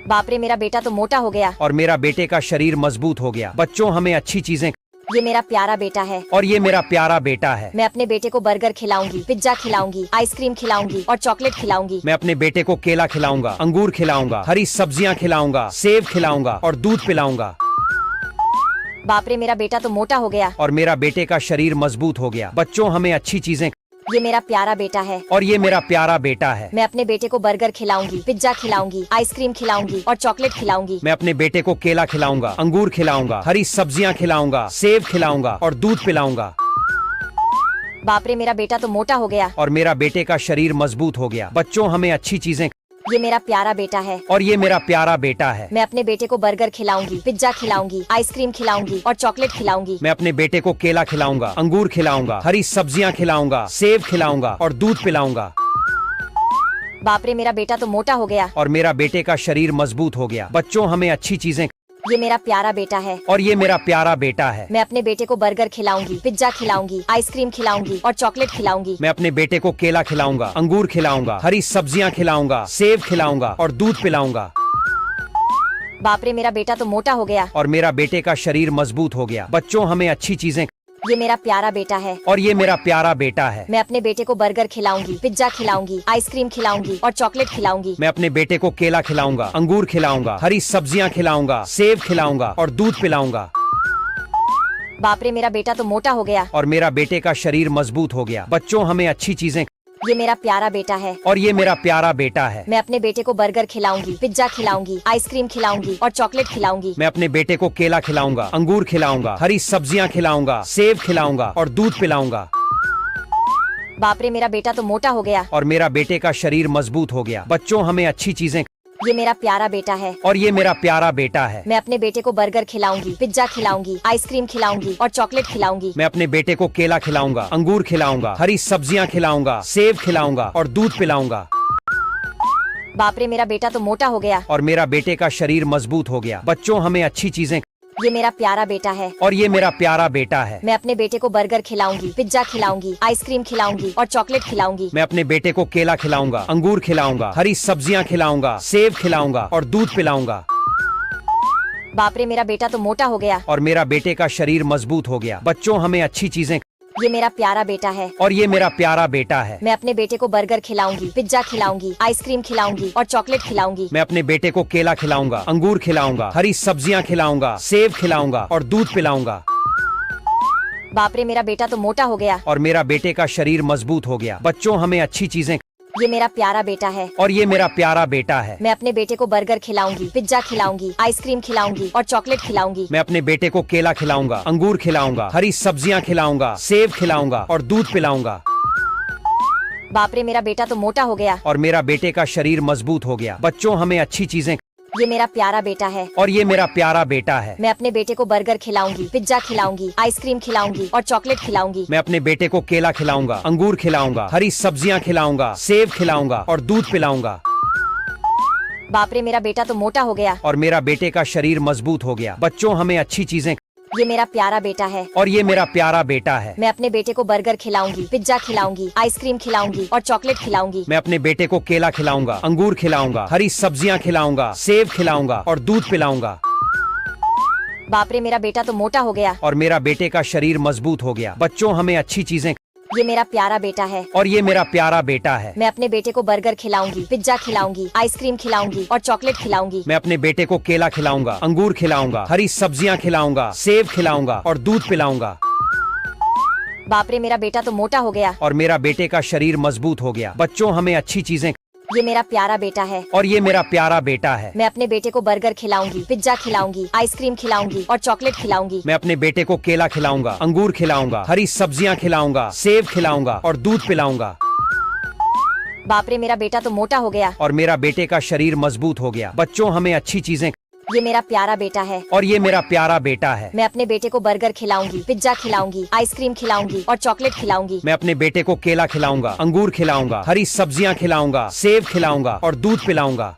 बाप रे, मेरा बेटा तो मोटा हो गया और मेरा बेटे का शरीर मजबूत हो गया। बच्चों, हमें अच्छी चीजें। ये मेरा प्यारा बेटा है और ये मेरा प्यारा बेटा है। मैं अपने बेटे को बर्गर खिलाऊंगी, पिज्जा खिलाऊंगी, आइसक्रीम खिलाऊंगी और चॉकलेट खिलाऊंगी। मैं अपने बेटे को केला खिलाऊंगा, अंगूर खिलाऊंगा, हरी सब्जियां खिलाऊंगा, सेब खिलाऊंगा और दूध पिलाऊंगा। बाप रे, मेरा बेटा तो मोटा हो गया और मेरा बेटे का शरीर मजबूत हो गया। बच्चों, हमें अच्छी चीजें। ये मेरा प्यारा बेटा है और ये मेरा प्यारा बेटा है। मैं अपने बेटे को बर्गर खिलाऊंगी, पिज्जा खिलाऊंगी, आइसक्रीम खिलाऊंगी और चॉकलेट खिलाऊंगी। मैं अपने बेटे को केला खिलाऊंगा, अंगूर खिलाऊंगा, हरी सब्जियां खिलाऊंगा, सेब खिलाऊंगा और दूध पिलाऊंगा। बाप रे, मेरा बेटा तो मोटा हो गया और मेरा बेटे का शरीर मजबूत हो गया। बच्चों, हमें अच्छी चीजें। ये मेरा प्यारा बेटा है और ये मेरा प्यारा बेटा है। मैं अपने बेटे को बर्गर खिलाऊंगी, पिज्जा खिलाऊंगी, आइसक्रीम खिलाऊंगी और चॉकलेट खिलाऊंगी। मैं अपने बेटे को केला खिलाऊंगा, अंगूर खिलाऊंगा, हरी सब्जियां खिलाऊंगा, सेब खिलाऊंगा और दूध पिलाऊंगा। बाप रे, मेरा बेटा तो मोटा हो गया और मेरा बेटे का शरीर मजबूत हो गया। बच्चों, हमें अच्छी चीजें। ये मेरा प्यारा बेटा है और ये मेरा प्यारा बेटा है। मैं अपने बेटे को बर्गर खिलाऊंगी, पिज्जा खिलाऊंगी, आइसक्रीम खिलाऊंगी और चॉकलेट खिलाऊंगी। मैं अपने बेटे को केला खिलाऊंगा, अंगूर खिलाऊंगा, हरी सब्जियां खिलाऊंगा, सेब खिलाऊंगा और दूध पिलाऊंगा। बाप रे, मेरा बेटा तो मोटा हो गया और मेरा बेटे का शरीर मजबूत हो गया। बच्चों, हमें अच्छी चीजें। ये मेरा प्यारा बेटा है और ये मेरा प्यारा बेटा है। मैं अपने बेटे को बर्गर खिलाऊंगी, पिज्जा खिलाऊंगी, आइसक्रीम खिलाऊंगी और चॉकलेट खिलाऊंगी। मैं अपने बेटे को केला खिलाऊंगा, अंगूर खिलाऊंगा, हरी सब्जियां खिलाऊंगा, सेब खिलाऊंगा और दूध पिलाऊंगा। बाप रे मेरा बेटा तो मोटा हो गया। और मेरा बेटे का शरीर मजबूत हो गया। बच्चों हमें अच्छी चीजें। ये मेरा प्यारा बेटा है। और ये मेरा प्यारा बेटा है। मैं अपने बेटे को बर्गर खिलाऊंगी, पिज्जा खिलाऊंगी, आइसक्रीम खिलाऊंगी और चॉकलेट खिलाऊंगी। मैं अपने बेटे को केला खिलाऊंगा, अंगूर खिलाऊंगा, हरी सब्जियां खिलाऊंगा, सेब खिलाऊंगा और दूध पिलाऊंगा। बाप रे मेरा बेटा तो मोटा हो गया। और मेरा बेटे का शरीर मजबूत हो गया। बच्चों हमें अच्छी चीजें। ये मेरा प्यारा बेटा है। और ये मेरा प्यारा बेटा है। मैं अपने बेटे को बर्गर खिलाऊंगी, पिज्जा खिलाऊंगी, आइसक्रीम खिलाऊंगी और चॉकलेट खिलाऊंगी। मैं अपने बेटे को केला खिलाऊंगा, अंगूर खिलाऊंगा, हरी सब्जियां खिलाऊंगा, सेब खिलाऊंगा और दूध पिलाऊंगा। बाप रे मेरा बेटा तो मोटा हो गया। और मेरा बेटे का शरीर मजबूत हो गया। बच्चों हमें अच्छी चीजें। ये मेरा प्यारा बेटा है। और ये मेरा प्यारा बेटा है। मैं अपने बेटे को बर्गर खिलाऊंगी, पिज्जा खिलाऊंगी, आइसक्रीम खिलाऊंगी और चॉकलेट खिलाऊंगी। मैं अपने बेटे को केला खिलाऊंगा, अंगूर खिलाऊंगा, हरी सब्जियां खिलाऊंगा, सेब खिलाऊंगा और दूध पिलाऊंगा। बाप रे मेरा बेटा तो मोटा हो गया। और मेरा बेटे का शरीर मजबूत हो गया। बच्चों हमें अच्छी चीजें। ये मेरा प्यारा बेटा है। और ये मेरा प्यारा बेटा है। मैं अपने बेटे को बर्गर खिलाऊंगी, पिज्जा खिलाऊंगी, आइसक्रीम खिलाऊंगी और चॉकलेट खिलाऊंगी। मैं अपने बेटे को केला खिलाऊंगा, अंगूर खिलाऊंगा, हरी सब्जियां खिलाऊंगा, सेब खिलाऊंगा और दूध पिलाऊंगा। बाप रे मेरा बेटा तो मोटा हो गया। और मेरा बेटे का शरीर मजबूत हो गया। बच्चों हमें अच्छी चीजें। ये मेरा प्यारा बेटा है। और ये मेरा प्यारा बेटा है। मैं अपने बेटे को बर्गर खिलाऊंगी, पिज्जा खिलाऊंगी, आइसक्रीम खिलाऊंगी और चॉकलेट खिलाऊंगी। मैं अपने बेटे को केला खिलाऊंगा, अंगूर खिलाऊंगा, हरी सब्जियां खिलाऊंगा, सेब खिलाऊंगा और दूध पिलाऊंगा। बाप रे मेरा बेटा तो मोटा हो गया। और मेरा बेटे का शरीर मजबूत हो गया। बच्चों हमें अच्छी चीजें। ये मेरा प्यारा बेटा है। और ये मेरा प्यारा बेटा है। मैं अपने बेटे को बर्गर खिलाऊंगी, पिज्जा खिलाऊंगी, आइसक्रीम खिलाऊंगी और चॉकलेट खिलाऊंगी। मैं अपने बेटे को केला खिलाऊंगा, अंगूर खिलाऊंगा, हरी सब्जियां खिलाऊंगा, सेब खिलाऊंगा और दूध पिलाऊंगा। बाप रे मेरा बेटा तो मोटा हो गया। और मेरा बेटे का शरीर मजबूत हो गया। बच्चों हमें अच्छी चीजें। ये मेरा प्यारा बेटा है। और ये मेरा प्यारा बेटा है। मैं अपने बेटे को बर्गर खिलाऊंगी, पिज्जा खिलाऊंगी, आइसक्रीम खिलाऊंगी और चॉकलेट खिलाऊंगी। मैं अपने बेटे को केला खिलाऊंगा, अंगूर खिलाऊंगा, हरी सब्जियां खिलाऊंगा, सेब खिलाऊंगा और दूध पिलाऊंगा। बाप रे मेरा बेटा तो मोटा हो गया। और मेरा बेटे का शरीर मजबूत हो गया। बच्चों हमें अच्छी चीजें। ये मेरा प्यारा बेटा है। और ये मेरा प्यारा बेटा है। मैं अपने बेटे को बर्गर खिलाऊंगी, पिज्जा खिलाऊंगी, आइसक्रीम खिलाऊंगी और चॉकलेट खिलाऊंगी। मैं अपने बेटे को केला खिलाऊंगा, अंगूर खिलाऊंगा, हरी सब्जियां खिलाऊंगा, सेब खिलाऊंगा और दूध पिलाऊंगा। बाप रे मेरा बेटा तो मोटा हो गया। और मेरा बेटे का शरीर मजबूत हो गया। बच्चों हमें अच्छी चीजें। ये मेरा प्यारा बेटा है। और ये मेरा प्यारा बेटा है। मैं अपने बेटे को बर्गर खिलाऊंगी, पिज्जा खिलाऊंगी, आइसक्रीम खिलाऊंगी और चॉकलेट खिलाऊंगी। मैं अपने बेटे को केला खिलाऊंगा, अंगूर खिलाऊंगा, हरी सब्जियां खिलाऊंगा, सेब खिलाऊंगा और दूध पिलाऊंगा। बाप रे मेरा बेटा तो मोटा हो गया। और मेरा बेटे का शरीर मजबूत हो गया। बच्चों हमें अच्छी चीजें। ये मेरा प्यारा बेटा है। और ये मेरा प्यारा बेटा है। मैं अपने बेटे को बर्गर खिलाऊंगी, पिज्जा खिलाऊंगी, आइसक्रीम खिलाऊंगी और चॉकलेट खिलाऊंगी। मैं अपने बेटे को केला खिलाऊंगा, अंगूर खिलाऊंगा, हरी सब्जियां खिलाऊंगा, सेब खिलाऊंगा और दूध पिलाऊंगा।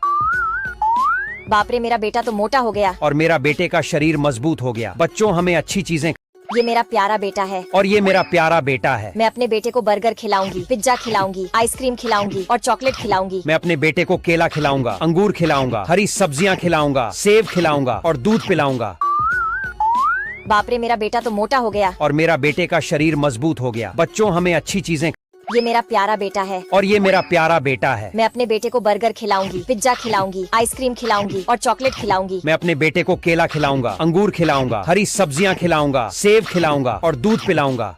बाप रे मेरा बेटा तो मोटा हो गया। और मेरा बेटे का शरीर मजबूत हो गया। बच्चों हमें अच्छी चीजें। ये मेरा प्यारा बेटा है। और ये मेरा प्यारा बेटा है। मैं अपने बेटे को बर्गर खिलाऊंगी, पिज्जा खिलाऊंगी, आइसक्रीम खिलाऊंगी और चॉकलेट खिलाऊंगी। मैं अपने बेटे को केला खिलाऊंगा, अंगूर खिलाऊंगा, हरी सब्जियां खिलाऊंगा, सेब खिलाऊंगा और दूध पिलाऊंगा। बाप रे मेरा बेटा तो मोटा हो गया। और मेरा बेटे का शरीर मजबूत हो गया। बच्चों हमें अच्छी चीजें। ये मेरा प्यारा बेटा है। और ये मेरा प्यारा बेटा है। मैं अपने बेटे को बर्गर खिलाऊंगी, पिज्जा खिलाऊंगी, आइसक्रीम खिलाऊंगी और चॉकलेट खिलाऊंगी। मैं अपने बेटे को केला खिलाऊंगा, अंगूर खिलाऊंगा, हरी सब्जियां खिलाऊंगा, सेब खिलाऊंगा और दूध पिलाऊंगा।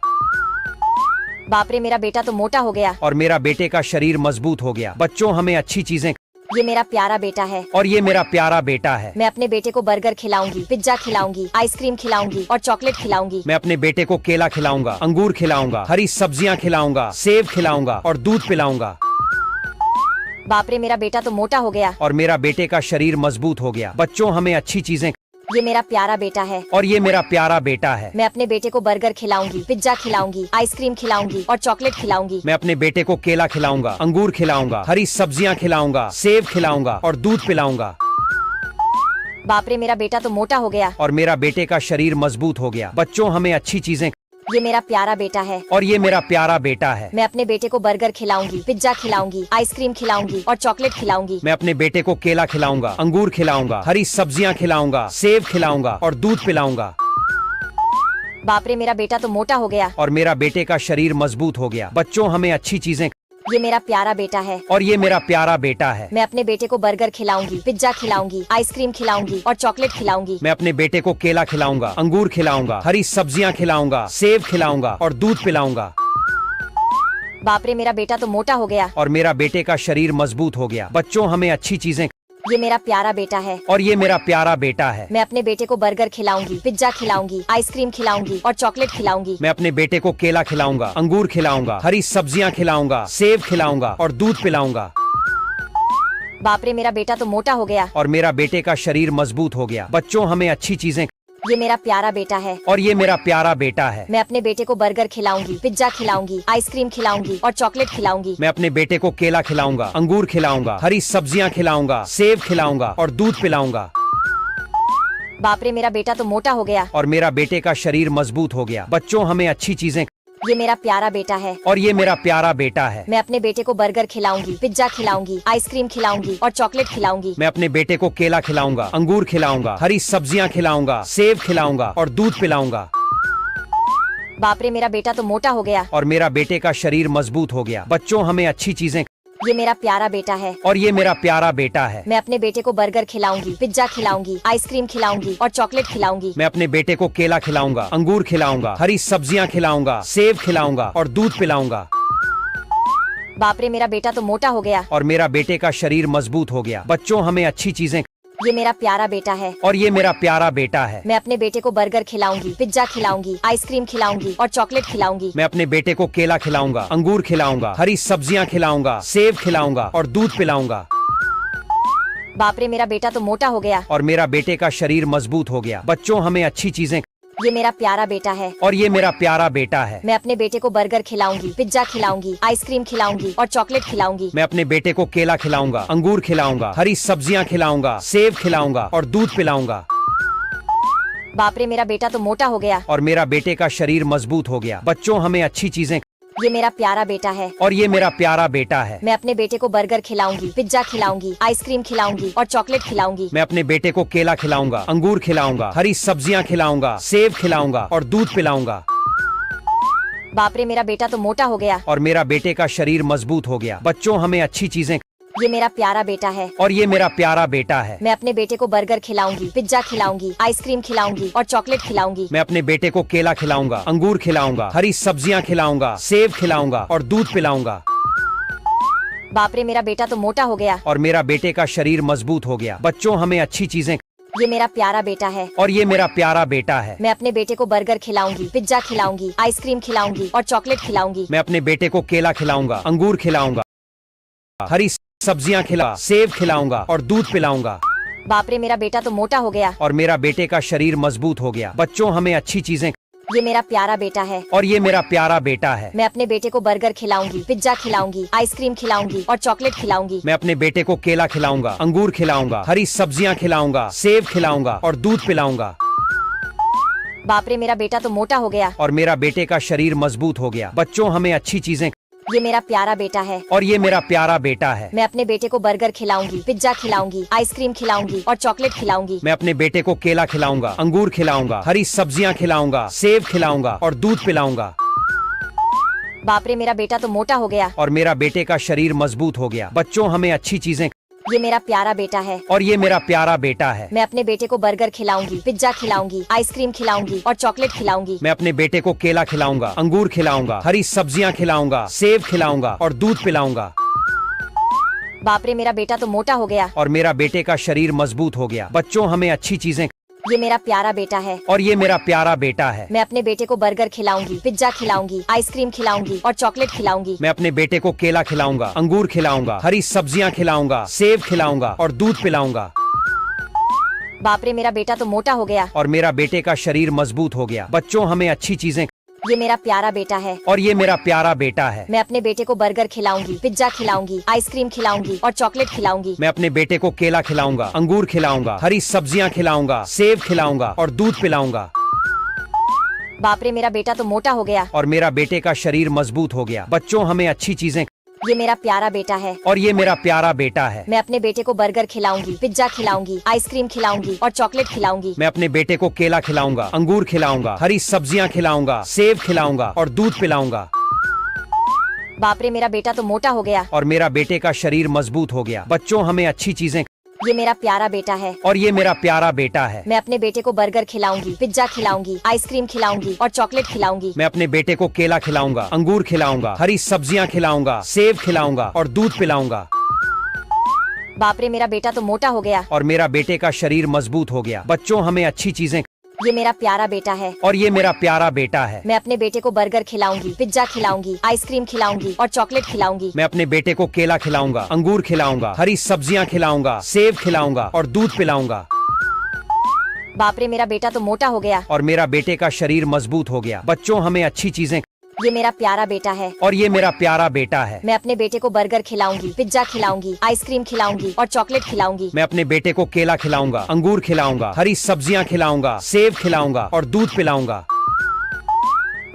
बाप रे मेरा बेटा तो मोटा हो गया। और मेरा बेटे का शरीर मजबूत हो गया। बच्चों हमें अच्छी चीजें। ये मेरा प्यारा बेटा है। और ये मेरा प्यारा बेटा है। मैं अपने बेटे को बर्गर खिलाऊंगी, पिज्जा खिलाऊंगी, आइसक्रीम खिलाऊंगी और चॉकलेट खिलाऊंगी। मैं अपने बेटे को केला खिलाऊंगा, अंगूर खिलाऊंगा, हरी सब्जियां खिलाऊंगा, सेब खिलाऊंगा और दूध पिलाऊंगा। बाप रे मेरा बेटा तो मोटा हो गया। और मेरा बेटे का शरीर मजबूत हो गया। बच्चों हमें अच्छी चीजें। ये मेरा प्यारा बेटा है। और ये मेरा प्यारा बेटा है। मैं अपने बेटे को बर्गर खिलाऊंगी, पिज्जा खिलाऊंगी, आइसक्रीम खिलाऊंगी और चॉकलेट खिलाऊंगी। मैं अपने बेटे को केला खिलाऊंगा, अंगूर खिलाऊंगा, हरी सब्जियां खिलाऊंगा, सेब खिलाऊंगा और दूध पिलाऊंगा। बाप रे मेरा बेटा तो मोटा हो गया। और मेरा बेटे का शरीर मजबूत हो गया। बच्चों हमें अच्छी चीजें। ये मेरा प्यारा बेटा है। और ये मेरा प्यारा बेटा है। मैं अपने बेटे को बर्गर खिलाऊंगी, पिज्जा खिलाऊंगी, आइसक्रीम खिलाऊंगी और चॉकलेट खिलाऊंगी। मैं अपने बेटे को केला खिलाऊंगा, अंगूर खिलाऊंगा, हरी सब्जियां खिलाऊंगा, सेब खिलाऊंगा और दूध पिलाऊंगा। बाप रे मेरा बेटा तो मोटा हो गया। और मेरा बेटे का शरीर मजबूत हो गया। बच्चों हमें अच्छी चीजें। ये मेरा प्यारा बेटा है और ये मेरा प्यारा बेटा है। मैं अपने बेटे को बर्गर खिलाऊंगी, पिज्जा खिलाऊंगी, आइसक्रीम खिलाऊंगी और चॉकलेट खिलाऊंगी। मैं अपने बेटे को केला खिलाऊंगा, अंगूर खिलाऊंगा, हरी सब्जियां खिलाऊंगा, सेब खिलाऊंगा और दूध पिलाऊंगा। बाप रे, मेरा बेटा तो मोटा हो गया। और मेरा बेटे का शरीर मजबूत हो गया। बच्चों, हमें अच्छी चीजें। ये मेरा प्यारा बेटा है और ये मेरा प्यारा बेटा है। मैं अपने बेटे को बर्गर खिलाऊंगी, पिज्जा खिलाऊंगी, आइसक्रीम खिलाऊंगी और चॉकलेट खिलाऊंगी। मैं अपने बेटे को केला खिलाऊंगा, अंगूर खिलाऊंगा, हरी सब्जियां खिलाऊंगा, सेब खिलाऊंगा और दूध पिलाऊंगा। बाप रे, मेरा बेटा तो मोटा हो गया। और मेरा बेटे का शरीर मजबूत हो गया। बच्चों, हमें अच्छी चीजें। ये मेरा प्यारा बेटा है और ये मेरा प्यारा बेटा है। मैं अपने बेटे को बर्गर खिलाऊंगी, पिज्जा खिलाऊंगी, आइसक्रीम खिलाऊंगी और चॉकलेट खिलाऊंगी। मैं अपने बेटे को केला खिलाऊंगा, अंगूर खिलाऊंगा, हरी सब्जियां खिलाऊंगा, सेब खिलाऊंगा और दूध पिलाऊंगा। बाप रे, मेरा बेटा तो मोटा हो गया। और मेरा बेटे का शरीर मजबूत हो गया। बच्चों, हमें अच्छी चीजें। ये मेरा प्यारा बेटा है और ये मेरा प्यारा बेटा है। मैं अपने बेटे को बर्गर खिलाऊंगी, पिज्जा खिलाऊंगी, आइसक्रीम खिलाऊंगी और चॉकलेट खिलाऊंगी। मैं अपने बेटे को केला खिलाऊंगा, अंगूर खिलाऊंगा, हरी सब्जियां खिलाऊंगा, सेब खिलाऊंगा और दूध पिलाऊंगा। बाप रे, मेरा बेटा तो मोटा हो गया। और मेरा बेटे का शरीर मजबूत हो गया। बच्चों, हमें अच्छी चीजें। ये मेरा प्यारा बेटा है और ये मेरा प्यारा बेटा है। मैं अपने बेटे को बर्गर खिलाऊंगी, पिज्जा खिलाऊंगी, आइसक्रीम खिलाऊंगी और चॉकलेट खिलाऊंगी। मैं अपने बेटे को केला खिलाऊंगा, अंगूर खिलाऊंगा, हरी सब्जियां खिलाऊंगा, सेब खिलाऊंगा और दूध पिलाऊंगा। बाप रे, मेरा बेटा तो मोटा हो गया। और मेरा बेटे का शरीर मजबूत हो गया। बच्चों, हमें अच्छी चीजें। ये मेरा प्यारा बेटा है और ये मेरा प्यारा बेटा है। मैं अपने बेटे को बर्गर खिलाऊंगी, पिज्जा खिलाऊंगी, आइसक्रीम खिलाऊंगी और चॉकलेट खिलाऊंगी। मैं अपने बेटे को केला खिलाऊंगा, अंगूर खिलाऊंगा, हरी सब्जियां खिलाऊंगा, सेब खिलाऊंगा और दूध पिलाऊंगा। बाप रे, मेरा बेटा तो मोटा हो गया। और मेरा बेटे का शरीर मजबूत हो गया। बच्चों, हमें अच्छी चीजें। ये मेरा प्यारा बेटा है और ये मेरा प्यारा बेटा है। मैं अपने बेटे को बर्गर खिलाऊंगी, पिज्जा खिलाऊंगी, आइसक्रीम खिलाऊंगी और चॉकलेट खिलाऊंगी। मैं अपने बेटे को केला खिलाऊंगा, अंगूर खिलाऊंगा, हरी सब्जियां खिलाऊंगा, सेब खिलाऊंगा और दूध पिलाऊंगा। बाप रे, मेरा बेटा तो मोटा हो गया। और मेरा बेटे का शरीर मजबूत हो गया। बच्चों, हमें अच्छी चीजें। ये मेरा प्यारा बेटा है और ये मेरा प्यारा बेटा है। मैं अपने बेटे को बर्गर खिलाऊंगी, पिज्जा खिलाऊंगी, आइसक्रीम खिलाऊंगी और चॉकलेट खिलाऊंगी। मैं अपने बेटे को केला खिलाऊंगा, अंगूर खिलाऊंगा, हरी सब्जियां खिलाऊंगा, सेब खिलाऊंगा और दूध पिलाऊंगा। बाप रे, मेरा बेटा तो मोटा हो गया। और मेरा बेटे का शरीर मजबूत हो गया। बच्चों, हमें अच्छी चीजें। ये मेरा प्यारा बेटा है और ये मेरा प्यारा बेटा है। मैं अपने बेटे को बर्गर खिलाऊंगी, पिज्जा खिलाऊंगी, आइसक्रीम खिलाऊंगी और चॉकलेट खिलाऊंगी। मैं अपने बेटे को केला खिलाऊंगा, अंगूर खिलाऊंगा, हरी सब्जियां खिलाऊंगा, सेब खिलाऊंगा और दूध पिलाऊंगा। बाप रे, मेरा बेटा तो मोटा हो गया। और मेरा बेटे का शरीर मजबूत हो गया। बच्चों, हमें अच्छी चीजें। ये मेरा प्यारा बेटा है और ये मेरा प्यारा बेटा है। मैं अपने बेटे को बर्गर खिलाऊंगी, पिज्जा खिलाऊंगी, आइसक्रीम खिलाऊंगी और चॉकलेट खिलाऊंगी। मैं अपने बेटे को केला खिलाऊंगा, अंगूर खिलाऊंगा, हरी सब्जियां खिला, सेब खिलाऊंगा और दूध पिलाऊंगा। बाप रे, मेरा बेटा तो मोटा हो गया। और मेरा बेटे का शरीर मजबूत हो गया। बच्चों, हमें अच्छी चीजें। ये मेरा प्यारा बेटा है और ये मेरा प्यारा बेटा है। मैं अपने बेटे को बर्गर खिलाऊंगी, पिज्जा खिलाऊंगी, आइसक्रीम खिलाऊंगी और चॉकलेट खिलाऊंगी। मैं अपने बेटे को केला खिलाऊंगा, अंगूर खिलाऊंगा, हरी सब्जियां खिलाऊंगा, सेब खिलाऊंगा और दूध पिलाऊंगा। बाप रे, मेरा बेटा तो मोटा हो गया। और मेरा बेटे का शरीर मजबूत हो गया। बच्चों, हमें अच्छी चीजें। ये मेरा प्यारा बेटा है और ये मेरा प्यारा बेटा है। मैं अपने बेटे को बर्गर खिलाऊंगी, पिज्जा खिलाऊंगी, आइसक्रीम खिलाऊंगी और चॉकलेट खिलाऊंगी। मैं अपने बेटे को केला खिलाऊंगा, अंगूर खिलाऊंगा, हरी सब्जियां खिलाऊंगा, सेब खिलाऊंगा और दूध पिलाऊंगा। बाप रे, मेरा बेटा तो मोटा हो गया। और मेरा बेटे का शरीर मजबूत हो गया। बच्चों, हमें अच्छी चीजें। ये मेरा प्यारा बेटा है और ये मेरा प्यारा बेटा है। मैं अपने बेटे को बर्गर खिलाऊंगी, पिज्जा खिलाऊंगी, आइसक्रीम खिलाऊंगी और चॉकलेट खिलाऊंगी। मैं अपने बेटे को केला खिलाऊंगा, अंगूर खिलाऊंगा, हरी सब्जियां खिलाऊंगा, सेब खिलाऊंगा और दूध पिलाऊंगा। बाप रे, मेरा बेटा तो मोटा हो गया। और मेरा बेटे का शरीर मजबूत हो गया। बच्चों, हमें अच्छी चीजें। ये मेरा प्यारा बेटा है और ये मेरा प्यारा बेटा है। मैं अपने बेटे को बर्गर खिलाऊंगी, पिज्जा खिलाऊंगी, आइसक्रीम खिलाऊंगी और चॉकलेट खिलाऊंगी। मैं अपने बेटे को केला खिलाऊंगा, अंगूर खिलाऊंगा, हरी सब्जियां खिलाऊंगा, सेब खिलाऊंगा और दूध पिलाऊंगा। बाप रे, मेरा बेटा तो मोटा हो गया। और मेरा बेटे का शरीर मजबूत हो गया। बच्चों, हमें अच्छी चीजें। ये मेरा प्यारा बेटा है और ये मेरा प्यारा बेटा है। मैं अपने बेटे को बर्गर खिलाऊंगी, पिज्जा खिलाऊंगी, आइसक्रीम खिलाऊंगी और चॉकलेट खिलाऊंगी। मैं अपने बेटे को केला खिलाऊंगा, अंगूर खिलाऊंगा, हरी सब्जियां खिलाऊंगा, सेब खिलाऊंगा और दूध पिलाऊंगा। बाप रे, मेरा बेटा तो मोटा हो गया। और मेरा बेटे का शरीर मजबूत हो गया। बच्चों, हमें अच्छी चीजें। ये मेरा प्यारा बेटा है और ये मेरा प्यारा बेटा है। मैं अपने बेटे को बर्गर खिलाऊंगी, पिज्जा खिलाऊंगी, आइसक्रीम खिलाऊंगी और चॉकलेट खिलाऊंगी। मैं अपने बेटे को केला खिलाऊंगा, अंगूर खिलाऊंगा, हरी सब्जियां खिलाऊंगा, सेब खिलाऊंगा और दूध पिलाऊंगा। बाप रे मेरा बेटा तो मोटा हो गया। और मेरा बेटे का शरीर मजबूत हो गया। बच्चों हमें अच्छी चीजें। ये मेरा प्यारा बेटा है। और ये मेरा प्यारा बेटा है। मैं अपने बेटे को बर्गर खिलाऊंगी, पिज्जा खिलाऊंगी, आइसक्रीम खिलाऊंगी और चॉकलेट खिलाऊंगी। मैं अपने बेटे को केला खिलाऊंगा, अंगूर खिलाऊंगा, हरी सब्जियां खिलाऊंगा, सेब खिलाऊंगा और दूध पिलाऊंगा। बाप रे मेरा बेटा तो मोटा हो गया। और मेरा बेटे का शरीर मजबूत हो गया। बच्चों हमें अच्छी चीजें। ये मेरा प्यारा बेटा है। और ये मेरा प्यारा बेटा है। मैं अपने बेटे को बर्गर खिलाऊंगी, पिज्जा खिलाऊंगी, आइसक्रीम खिलाऊंगी और चॉकलेट खिलाऊंगी। मैं अपने बेटे को केला खिलाऊंगा, अंगूर खिलाऊंगा, हरी सब्जियां खिलाऊंगा, सेब खिलाऊंगा और दूध पिलाऊंगा। बाप रे मेरा बेटा तो मोटा हो गया। और मेरा बेटे का शरीर मजबूत हो गया। बच्चों हमें अच्छी चीजें। ये मेरा प्यारा बेटा है। और ये मेरा प्यारा बेटा है। मैं अपने बेटे को बर्गर खिलाऊंगी, पिज्जा खिलाऊंगी, आइसक्रीम खिलाऊंगी और चॉकलेट खिलाऊंगी। मैं अपने बेटे को केला खिलाऊंगा, अंगूर खिलाऊंगा, हरी सब्जियां खिलाऊंगा, सेब खिलाऊंगा और दूध पिलाऊंगा।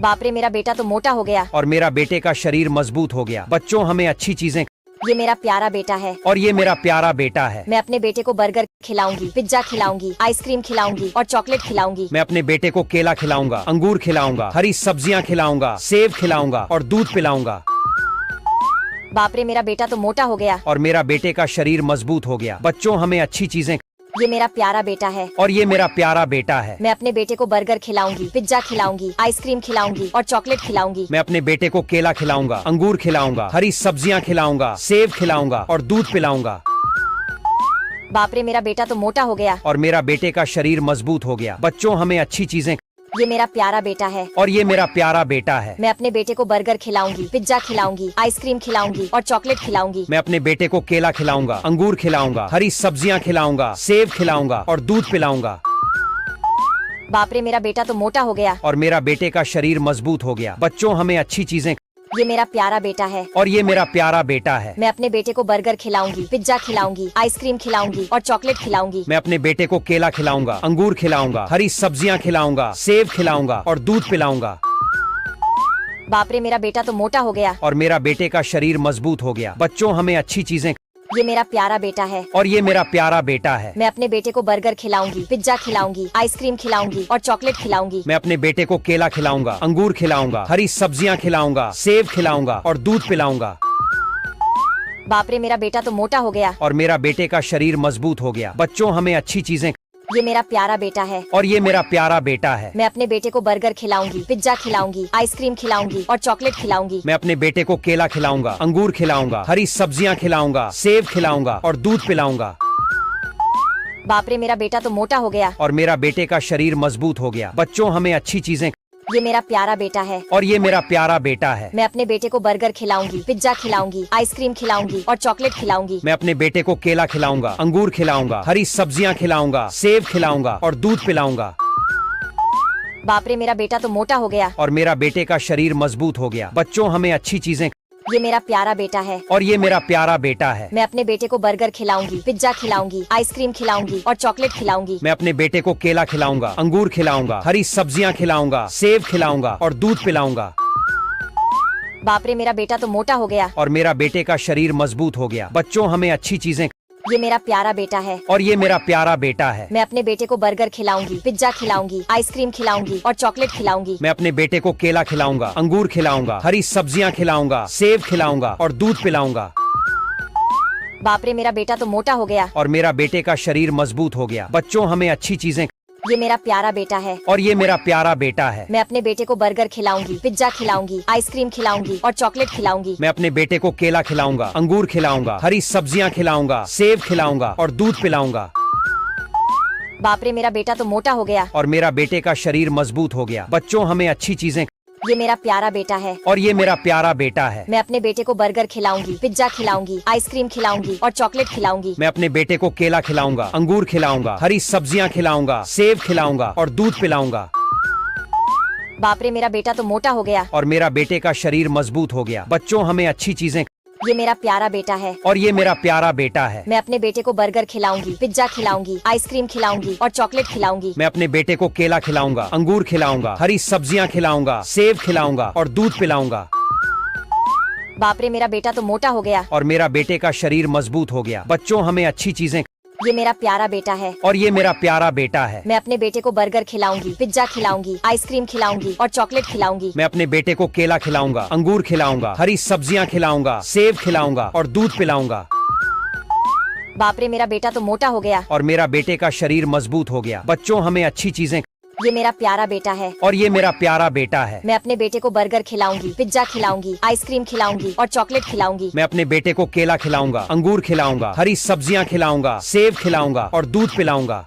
बाप रे मेरा बेटा तो मोटा हो गया। और मेरा बेटे का शरीर मजबूत हो गया। बच्चों हमें अच्छी चीजें। ये मेरा प्यारा बेटा है। और ये मेरा प्यारा बेटा है। मैं अपने बेटे को बर्गर खिलाऊंगी, पिज्जा खिलाऊंगी, आइसक्रीम खिलाऊंगी और चॉकलेट खिलाऊंगी। मैं अपने बेटे को केला खिलाऊंगा, अंगूर खिलाऊंगा, हरी सब्जियां खिलाऊंगा, सेब खिलाऊंगा और दूध पिलाऊंगा। बाप रे मेरा बेटा तो मोटा हो गया। और मेरा बेटे का शरीर मजबूत हो गया। बच्चों हमें अच्छी चीजें। ये मेरा प्यारा बेटा है। और ये मेरा प्यारा बेटा है। मैं अपने बेटे को बर्गर खिलाऊंगी, पिज्जा खिलाऊंगी, आइसक्रीम खिलाऊंगी और चॉकलेट खिलाऊंगी। मैं अपने बेटे को केला खिलाऊंगा, अंगूर खिलाऊंगा, हरी सब्जियां खिलाऊंगा, सेब खिलाऊंगा और दूध पिलाऊंगा। बाप रे मेरा बेटा तो मोटा हो गया। और मेरा बेटे का शरीर मजबूत हो गया। बच्चों हमें अच्छी चीजें। ये मेरा प्यारा बेटा है। और ये मेरा प्यारा बेटा है। मैं अपने बेटे को बर्गर खिलाऊंगी, पिज्जा खिलाऊंगी, आइसक्रीम खिलाऊंगी और चॉकलेट खिलाऊंगी। मैं अपने बेटे को केला खिलाऊंगा, अंगूर खिलाऊंगा, हरी सब्जियां खिलाऊंगा, सेब खिलाऊंगा और दूध पिलाऊंगा। बाप रे मेरा बेटा तो मोटा हो गया। और मेरा बेटे का शरीर मजबूत हो गया। बच्चों हमें अच्छी चीजें। ये मेरा प्यारा बेटा है। और ये मेरा प्यारा बेटा है। मैं अपने बेटे को बर्गर खिलाऊंगी, पिज्जा खिलाऊंगी, आइसक्रीम खिलाऊंगी और चॉकलेट खिलाऊंगी। मैं अपने बेटे को केला खिलाऊंगा, अंगूर खिलाऊंगा, हरी सब्जियां खिलाऊंगा, सेब खिलाऊंगा और दूध पिलाऊंगा। बाप रे मेरा बेटा तो मोटा हो गया। और मेरा बेटे का शरीर मजबूत हो गया। बच्चों हमें अच्छी चीजें। ये मेरा प्यारा बेटा है। और ये मेरा प्यारा बेटा है। मैं अपने बेटे को बर्गर खिलाऊंगी, पिज्जा खिलाऊंगी, आइसक्रीम खिलाऊंगी और चॉकलेट खिलाऊंगी। मैं अपने बेटे को केला खिलाऊंगा, अंगूर खिलाऊंगा, हरी सब्जियां खिलाऊंगा, सेब खिलाऊंगा और दूध पिलाऊंगा। बाप रे मेरा बेटा तो मोटा हो गया। और मेरा बेटे का शरीर मजबूत हो गया। बच्चों हमें अच्छी चीजें। ये मेरा प्यारा बेटा है। और ये मेरा प्यारा बेटा है। मैं अपने बेटे को बर्गर खिलाऊंगी, पिज्जा खिलाऊंगी, आइसक्रीम खिलाऊंगी और चॉकलेट खिलाऊंगी। मैं अपने बेटे को केला खिलाऊंगा, अंगूर खिलाऊंगा, हरी सब्जियां खिलाऊंगा, सेब खिलाऊंगा और दूध पिलाऊंगा। बाप रे मेरा बेटा तो मोटा हो गया। और मेरा बेटे का शरीर मजबूत हो गया। बच्चों हमें अच्छी चीजें। ये मेरा प्यारा बेटा है। और ये मेरा प्यारा बेटा है। मैं अपने बेटे को बर्गर खिलाऊंगी, पिज्जा खिलाऊंगी, आइसक्रीम खिलाऊंगी और चॉकलेट खिलाऊंगी। मैं अपने बेटे को केला खिलाऊंगा, अंगूर खिलाऊंगा, हरी सब्जियां खिलाऊंगा, सेब खिलाऊंगा और दूध पिलाऊंगा। बाप रे मेरा बेटा तो मोटा हो गया। और मेरा बेटे का शरीर मजबूत हो गया। बच्चों हमें अच्छी चीजें। ये मेरा प्यारा बेटा है। और ये मेरा प्यारा बेटा है। मैं अपने बेटे को बर्गर खिलाऊंगी, पिज्जा खिलाऊंगी, आइसक्रीम खिलाऊंगी और चॉकलेट खिलाऊंगी। मैं अपने बेटे को केला खिलाऊंगा, अंगूर खिलाऊंगा, हरी सब्जियां खिलाऊंगा, सेब खिलाऊंगा और दूध पिलाऊंगा। बाप रे मेरा बेटा तो मोटा हो गया। और मेरा बेटे का शरीर मजबूत हो गया। बच्चों हमें अच्छी चीजें। ये मेरा प्यारा बेटा है। और ये मेरा प्यारा बेटा है। मैं अपने बेटे को बर्गर खिलाऊंगी, पिज्जा खिलाऊंगी, आइसक्रीम खिलाऊंगी और चॉकलेट खिलाऊंगी। मैं अपने बेटे को केला खिलाऊंगा, अंगूर खिलाऊंगा, हरी सब्जियां खिलाऊंगा, सेब खिलाऊंगा और दूध पिलाऊंगा। बाप रे मेरा बेटा तो मोटा हो गया। और मेरा बेटे का शरीर मजबूत हो गया। बच्चों हमें अच्छी चीजें। ये मेरा प्यारा बेटा है। और ये मेरा प्यारा बेटा है। मैं अपने बेटे को बर्गर खिलाऊंगी, पिज्जा खिलाऊंगी, आइसक्रीम खिलाऊंगी और चॉकलेट खिलाऊंगी। मैं अपने बेटे को केला खिलाऊंगा, अंगूर खिलाऊंगा, हरी सब्जियां खिलाऊंगा, सेब खिलाऊंगा और दूध पिलाऊंगा। बाप रे मेरा बेटा तो मोटा हो गया। और मेरा बेटे का शरीर मजबूत हो गया। बच्चों हमें अच्छी चीजें। ये मेरा प्यारा बेटा है। और ये मेरा प्यारा बेटा है। मैं अपने बेटे को बर्गर खिलाऊंगी, पिज्जा खिलाऊंगी, आइसक्रीम खिलाऊंगी और चॉकलेट खिलाऊंगी। मैं अपने बेटे को केला खिलाऊंगा, अंगूर खिलाऊंगा, हरी सब्जियां खिलाऊंगा, सेब खिलाऊंगा और दूध पिलाऊंगा। बाप रे मेरा बेटा तो मोटा हो गया। और मेरा बेटे का शरीर मजबूत हो गया। बच्चों हमें अच्छी चीजें। ये मेरा प्यारा बेटा है। और ये मेरा प्यारा बेटा है। मैं अपने बेटे को बर्गर खिलाऊंगी, पिज्जा खिलाऊंगी, आइसक्रीम खिलाऊंगी और चॉकलेट खिलाऊंगी। मैं अपने बेटे को केला खिलाऊंगा, अंगूर खिलाऊंगा, हरी सब्जियां खिलाऊंगा, सेब खिलाऊंगा और दूध पिलाऊंगा। बाप रे मेरा बेटा तो मोटा हो गया। और मेरा बेटे का शरीर मजबूत हो गया। बच्चों हमें अच्छी चीजें। ये मेरा प्यारा बेटा है और ये मेरा प्यारा बेटा है। मैं अपने बेटे को बर्गर खिलाऊंगी, पिज्जा खिलाऊंगी, आइसक्रीम खिलाऊंगी और चॉकलेट खिलाऊंगी। मैं अपने बेटे को केला खिलाऊंगा, अंगूर खिलाऊंगा, हरी सब्जियां खिलाऊंगा, सेब खिलाऊंगा और दूध पिलाऊंगा। बाप रे, मेरा बेटा तो मोटा हो गया। और मेरा बेटे का शरीर मजबूत हो गया। बच्चों, हमें अच्छी चीजें। ये मेरा प्यारा बेटा है और ये मेरा प्यारा बेटा है। मैं अपने बेटे को बर्गर खिलाऊंगी, पिज्जा खिलाऊंगी, आइसक्रीम खिलाऊंगी और चॉकलेट खिलाऊंगी। मैं अपने बेटे को केला खिलाऊंगा, अंगूर खिलाऊंगा, हरी सब्जियां खिलाऊंगा, सेब खिलाऊंगा और दूध पिलाऊंगा।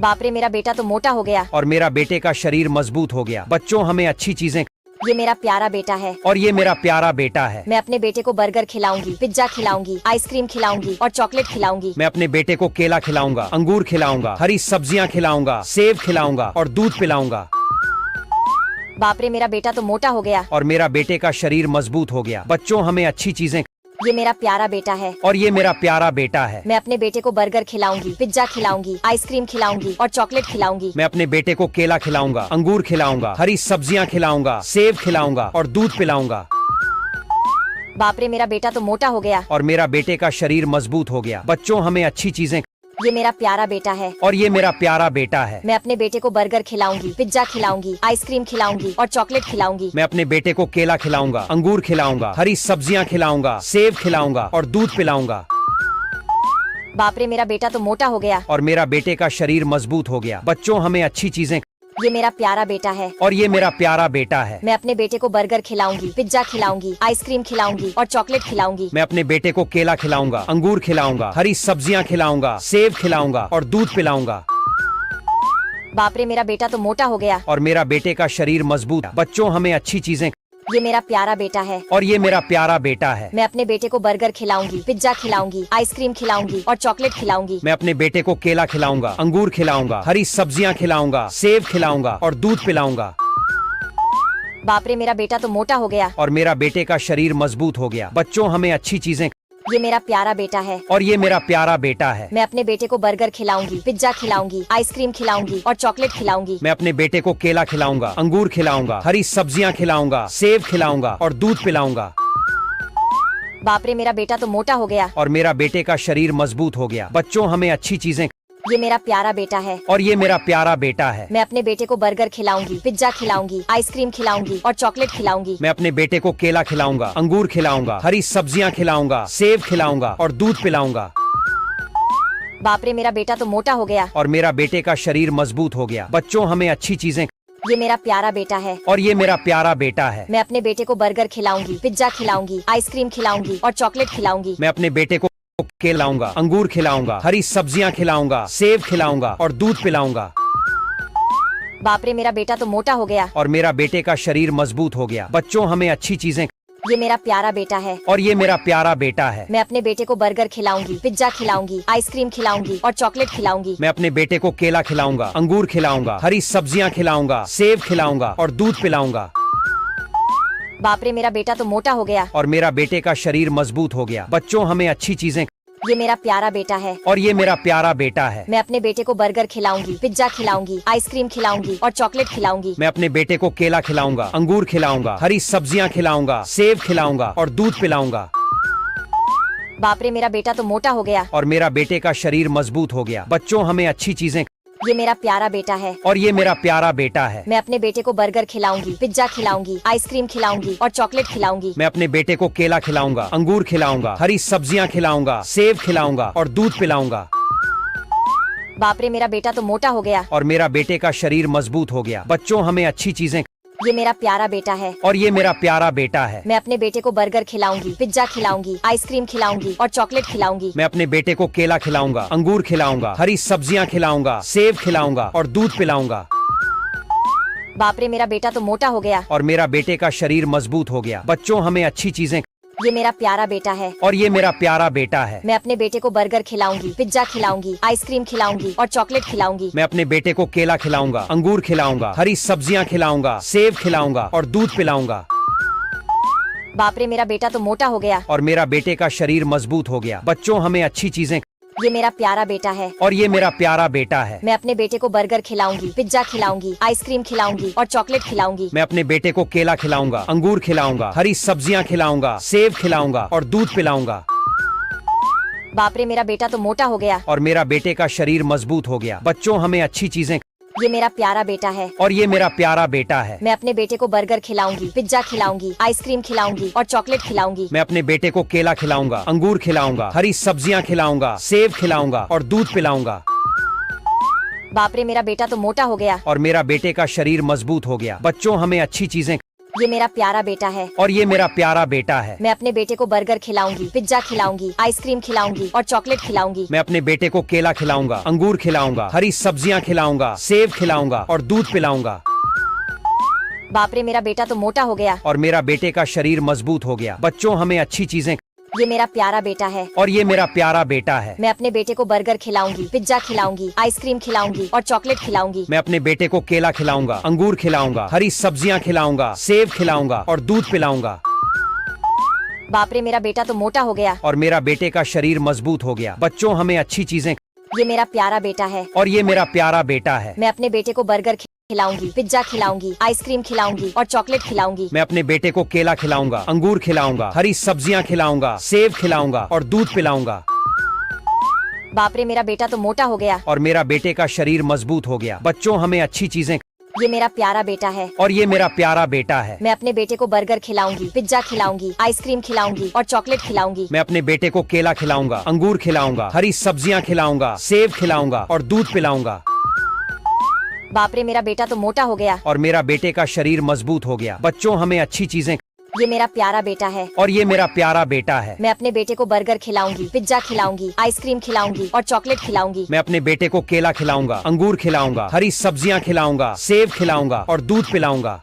बाप रे, मेरा बेटा तो मोटा हो गया। और मेरा बेटे का शरीर मजबूत हो गया। बच्चों, हमें अच्छी चीजें। ये मेरा प्यारा बेटा है और ये मेरा प्यारा बेटा है। मैं अपने बेटे को बर्गर खिलाऊंगी, पिज्जा खिलाऊंगी, आइसक्रीम खिलाऊंगी और चॉकलेट खिलाऊंगी। मैं अपने बेटे को केला खिलाऊंगा, अंगूर खिलाऊंगा, हरी सब्जियां खिलाऊंगा, सेब खिलाऊंगा और दूध पिलाऊंगा। बाप रे, मेरा बेटा तो मोटा हो गया। और मेरा बेटे का शरीर मजबूत हो गया। बच्चों, हमें अच्छी चीजें। ये मेरा प्यारा बेटा है और ये मेरा प्यारा बेटा है। मैं अपने बेटे को बर्गर खिलाऊंगी, पिज्जा खिलाऊंगी, आइसक्रीम खिलाऊंगी और चॉकलेट खिलाऊंगी। मैं अपने बेटे को केला खिलाऊंगा, अंगूर खिलाऊंगा, हरी सब्जियां खिलाऊंगा, सेब खिलाऊंगा और दूध पिलाऊंगा। बाप रे, मेरा बेटा तो मोटा हो गया। और मेरा बेटे का शरीर मजबूत हो गया। बच्चों, हमें अच्छी चीजें। ये मेरा प्यारा बेटा है और ये मेरा प्यारा बेटा है। मैं अपने बेटे को बर्गर खिलाऊंगी, पिज्जा खिलाऊंगी, आइसक्रीम खिलाऊंगी और चॉकलेट खिलाऊंगी। मैं अपने बेटे को केला खिलाऊंगा, अंगूर खिलाऊंगा, हरी सब्जियां खिलाऊंगा, सेब खिलाऊंगा और दूध पिलाऊंगा। बाप रे, मेरा बेटा तो मोटा हो गया। और मेरा बेटे का शरीर मजबूत हो गया। बच्चों, हमें अच्छी चीजें। ये मेरा प्यारा बेटा है और ये मेरा प्यारा बेटा है। मैं अपने बेटे को बर्गर खिलाऊंगी, पिज्जा खिलाऊंगी, आइसक्रीम खिलाऊंगी और चॉकलेट खिलाऊंगी। मैं अपने बेटे को केला खिलाऊंगा, अंगूर खिलाऊंगा, हरी सब्जियां खिलाऊंगा, सेब खिलाऊंगा और दूध पिलाऊंगा। बाप रे, मेरा बेटा तो मोटा हो गया। और मेरा बेटे का शरीर मजबूत। बच्चों, हमें अच्छी चीजें। ये मेरा प्यारा बेटा है और ये मेरा प्यारा बेटा है। मैं अपने बेटे को बर्गर खिलाऊंगी, पिज्जा खिलाऊंगी, आइसक्रीम खिलाऊंगी और चॉकलेट खिलाऊंगी। मैं अपने बेटे को केला खिलाऊंगा, अंगूर खिलाऊंगा, हरी सब्जियां खिलाऊंगा, सेब खिलाऊंगा और दूध पिलाऊंगा। बाप रे, मेरा बेटा तो मोटा हो गया। और मेरा बेटे का शरीर मजबूत हो गया। बच्चों, हमें अच्छी चीजें। ये मेरा प्यारा बेटा है और ये मेरा प्यारा बेटा है। मैं अपने बेटे को बर्गर खिलाऊंगी, पिज्जा खिलाऊंगी, आइसक्रीम खिलाऊंगी और चॉकलेट खिलाऊंगी। मैं अपने बेटे को केला खिलाऊंगा, अंगूर खिलाऊंगा, हरी सब्जियां खिलाऊंगा, सेब खिलाऊंगा और दूध पिलाऊंगा। बाप रे, मेरा बेटा तो मोटा हो गया। और मेरा बेटे का शरीर मजबूत हो गया। बच्चों, हमें अच्छी चीजें। ये मेरा प्यारा बेटा है और ये मेरा प्यारा बेटा है। मैं अपने बेटे को बर्गर खिलाऊंगी, पिज्जा खिलाऊंगी, आइसक्रीम खिलाऊंगी और चॉकलेट खिलाऊंगी। मैं अपने बेटे को केला खिलाऊंगा, अंगूर खिलाऊंगा, हरी सब्जियां खिलाऊंगा, सेब खिलाऊंगा और दूध पिलाऊंगा। बाप रे, मेरा बेटा तो मोटा हो गया। और मेरा बेटे का शरीर मजबूत हो गया। बच्चों, हमें अच्छी चीजें। ये मेरा प्यारा बेटा है और ये मेरा प्यारा बेटा है। मैं अपने बेटे को बर्गर खिलाऊंगी, पिज्जा खिलाऊंगी, आइसक्रीम खिलाऊंगी और चॉकलेट खिलाऊंगी। मैं अपने बेटे को खिलाऊंगा, अंगूर खिलाऊंगा, हरी सब्जियां खिलाऊंगा, सेब खिलाऊंगा और दूध पिलाऊंगा। बाप रे, मेरा बेटा तो मोटा हो गया। और मेरा बेटे का शरीर मजबूत हो गया। बच्चों, हमें अच्छी चीजें। ये मेरा प्यारा बेटा है और ये मेरा प्यारा बेटा है। मैं अपने बेटे को बर्गर खिलाऊंगी, पिज्जा खिलाऊंगी, आइसक्रीम खिलाऊंगी और चॉकलेट खिलाऊंगी। मैं अपने बेटे को केला खिलाऊंगा, अंगूर खिलाऊंगा, हरी सब्जियां खिलाऊंगा, सेब खिलाऊंगा और दूध पिलाऊंगा। बाप रे, मेरा बेटा तो मोटा हो गया। और मेरा बेटे का शरीर मजबूत हो गया। बच्चों, हमें अच्छी चीजें। ये मेरा प्यारा बेटा है और ये मेरा प्यारा बेटा है। मैं अपने बेटे को बर्गर खिलाऊंगी, पिज्जा खिलाऊंगी, आइसक्रीम खिलाऊंगी और चॉकलेट खिलाऊंगी। मैं अपने बेटे को केला खिलाऊंगा, अंगूर खिलाऊंगा, हरी सब्जियां खिलाऊंगा, सेब खिलाऊंगा और दूध पिलाऊंगा। बाप रे, मेरा बेटा तो मोटा हो गया। और मेरा बेटे का शरीर मजबूत हो गया। बच्चों, हमें अच्छी चीजें। ये मेरा प्यारा बेटा है और ये मेरा प्यारा बेटा है। मैं अपने बेटे को बर्गर खिलाऊंगी, पिज्जा खिलाऊंगी, आइसक्रीम खिलाऊंगी और चॉकलेट खिलाऊंगी। मैं अपने बेटे को केला खिलाऊंगा, अंगूर खिलाऊंगा, हरी सब्जियां खिलाऊंगा, सेब खिलाऊंगा और दूध पिलाऊंगा। बाप रे, मेरा बेटा तो मोटा हो गया। और मेरा बेटे का शरीर मजबूत हो गया। बच्चों, हमें अच्छी चीजें। ये मेरा प्यारा बेटा है और ये मेरा प्यारा बेटा है। मैं अपने बेटे को बर्गर खिलाऊंगी, पिज्जा खिलाऊंगी, आइसक्रीम खिलाऊंगी और चॉकलेट खिलाऊंगी। मैं अपने बेटे को केला खिलाऊंगा, अंगूर खिलाऊंगा, हरी सब्जियां खिलाऊंगा, सेब खिलाऊंगा और दूध पिलाऊंगा। बाप रे, मेरा बेटा तो मोटा हो गया। और मेरा बेटे का शरीर मजबूत हो गया। बच्चों, हमें अच्छी चीजें। ये मेरा प्यारा बेटा है और ये मेरा प्यारा बेटा है। मैं अपने बेटे को बर्गर खिलाऊंगी, पिज्जा खिलाऊंगी, आइसक्रीम खिलाऊंगी और चॉकलेट खिलाऊंगी। मैं अपने बेटे को केला खिलाऊंगा, अंगूर खिलाऊंगा, हरी सब्जियां खिलाऊंगा, सेब खिलाऊंगा और दूध पिलाऊंगा। बाप रे, मेरा बेटा तो मोटा हो गया। और मेरा बेटे का शरीर मजबूत हो गया। बच्चों, हमें अच्छी चीजें। ये मेरा प्यारा बेटा है और ये मेरा प्यारा बेटा है। मैं अपने बेटे को बर्गर खिलाऊंगी, पिज्जा खिलाऊंगी, आइसक्रीम खिलाऊंगी और चॉकलेट खिलाऊंगी। मैं अपने बेटे को केला खिलाऊंगा, अंगूर खिलाऊंगा, हरी सब्जियां खिलाऊंगा, सेब खिलाऊंगा और दूध पिलाऊंगा। बाप रे, मेरा बेटा तो मोटा हो गया। और मेरा बेटे का शरीर मजबूत हो गया। बच्चों हमें अच्छी चीजें। ये मेरा प्यारा बेटा है। और ये मेरा प्यारा बेटा है। मैं अपने बेटे को बर्गर खिलाऊंगी, पिज्जा खिलाऊंगी, आइसक्रीम खिलाऊंगी और चॉकलेट खिलाऊंगी। मैं अपने बेटे को केला खिलाऊंगा, अंगूर खिलाऊंगा, हरी सब्जियां खिलाऊंगा, सेब खिलाऊंगा और दूध पिलाऊंगा। बाप रे, मेरा बेटा तो मोटा हो गया। और मेरा बेटे का शरीर मजबूत हो गया। बच्चों हमें अच्छी चीजें। ये मेरा प्यारा बेटा है। और ये मेरा प्यारा बेटा है। मैं अपने बेटे को बर्गर खिलाऊंगी, पिज्जा खिलाऊंगी, आइसक्रीम खिलाऊंगी और चॉकलेट खिलाऊंगी। मैं अपने बेटे को केला खिलाऊंगा, अंगूर खिलाऊंगा, हरी सब्जियां खिलाऊंगा, सेब खिलाऊंगा और दूध पिलाऊंगा। बाप रे, मेरा बेटा तो मोटा हो गया। और मेरा बेटे का शरीर मजबूत हो गया। बच्चों हमें अच्छी चीजें। ये मेरा प्यारा बेटा है। और ये मेरा प्यारा बेटा है। मैं अपने बेटे को बर्गर खिलाऊंगी, पिज्जा खिलाऊंगी, आइसक्रीम खिलाऊंगी और चॉकलेट खिलाऊंगी। मैं अपने बेटे को केला खिलाऊंगा, अंगूर खिलाऊंगा, हरी सब्जियां खिलाऊंगा, सेब खिलाऊंगा और दूध पिलाऊंगा। बाप रे, मेरा बेटा तो मोटा हो गया। और मेरा बेटे का शरीर मजबूत हो गया। बच्चों हमें अच्छी चीजें। ये मेरा प्यारा बेटा है। और ये मेरा प्यारा बेटा है। मैं अपने बेटे को बर्गर खिलाऊंगी, पिज्जा खिलाऊंगी, आइसक्रीम खिलाऊंगी और चॉकलेट खिलाऊंगी। मैं अपने बेटे को केला खिलाऊंगा, अंगूर खिलाऊंगा, हरी सब्जियां खिलाऊंगा, सेब खिलाऊंगा और दूध पिलाऊंगा। बाप रे, मेरा बेटा तो मोटा हो गया। और मेरा बेटे का शरीर मजबूत हो गया। बच्चों हमें अच्छी चीजें। ये मेरा प्यारा बेटा है। और ये मेरा प्यारा बेटा है। मैं अपने बेटे को बर्गर खिलाऊंगी, पिज्जा खिलाऊंगी, आइसक्रीम खिलाऊंगी और चॉकलेट खिलाऊंगी। मैं अपने बेटे को केला खिलाऊंगा, अंगूर खिलाऊंगा, हरी सब्जियां खिलाऊंगा, सेब खिलाऊंगा और दूध पिलाऊंगा। बाप रे, मेरा बेटा तो मोटा हो गया। और मेरा बेटे का शरीर मजबूत हो गया। बच्चों हमें अच्छी चीजें। ये मेरा प्यारा बेटा है। और ये मेरा प्यारा बेटा है। मैं अपने बेटे को बर्गर खिलाऊंगी, पिज्जा खिलाऊंगी, आइसक्रीम खिलाऊंगी और चॉकलेट खिलाऊंगी। मैं अपने बेटे को केला खिलाऊंगा, अंगूर खिलाऊंगा, हरी सब्जियां खिलाऊंगा, सेब खिलाऊंगा और दूध पिलाऊंगा।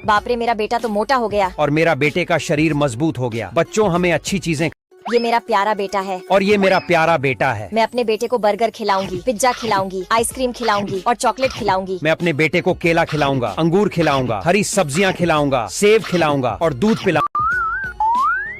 बाप रे, मेरा बेटा तो मोटा हो गया। और मेरा बेटे का शरीर मजबूत हो गया। बच्चों हमें अच्छी चीजें। ये मेरा प्यारा बेटा है। और ये मेरा प्यारा बेटा है। मैं अपने बेटे को बर्गर खिलाऊंगी, पिज्जा खिलाऊंगी, आइसक्रीम खिलाऊंगी और चॉकलेट खिलाऊंगी। मैं अपने बेटे को केला खिलाऊंगा, अंगूर खिलाऊंगा, हरी सब्जियां खिलाऊंगा, सेब खिलाऊंगा और दूध पिलाऊंगा।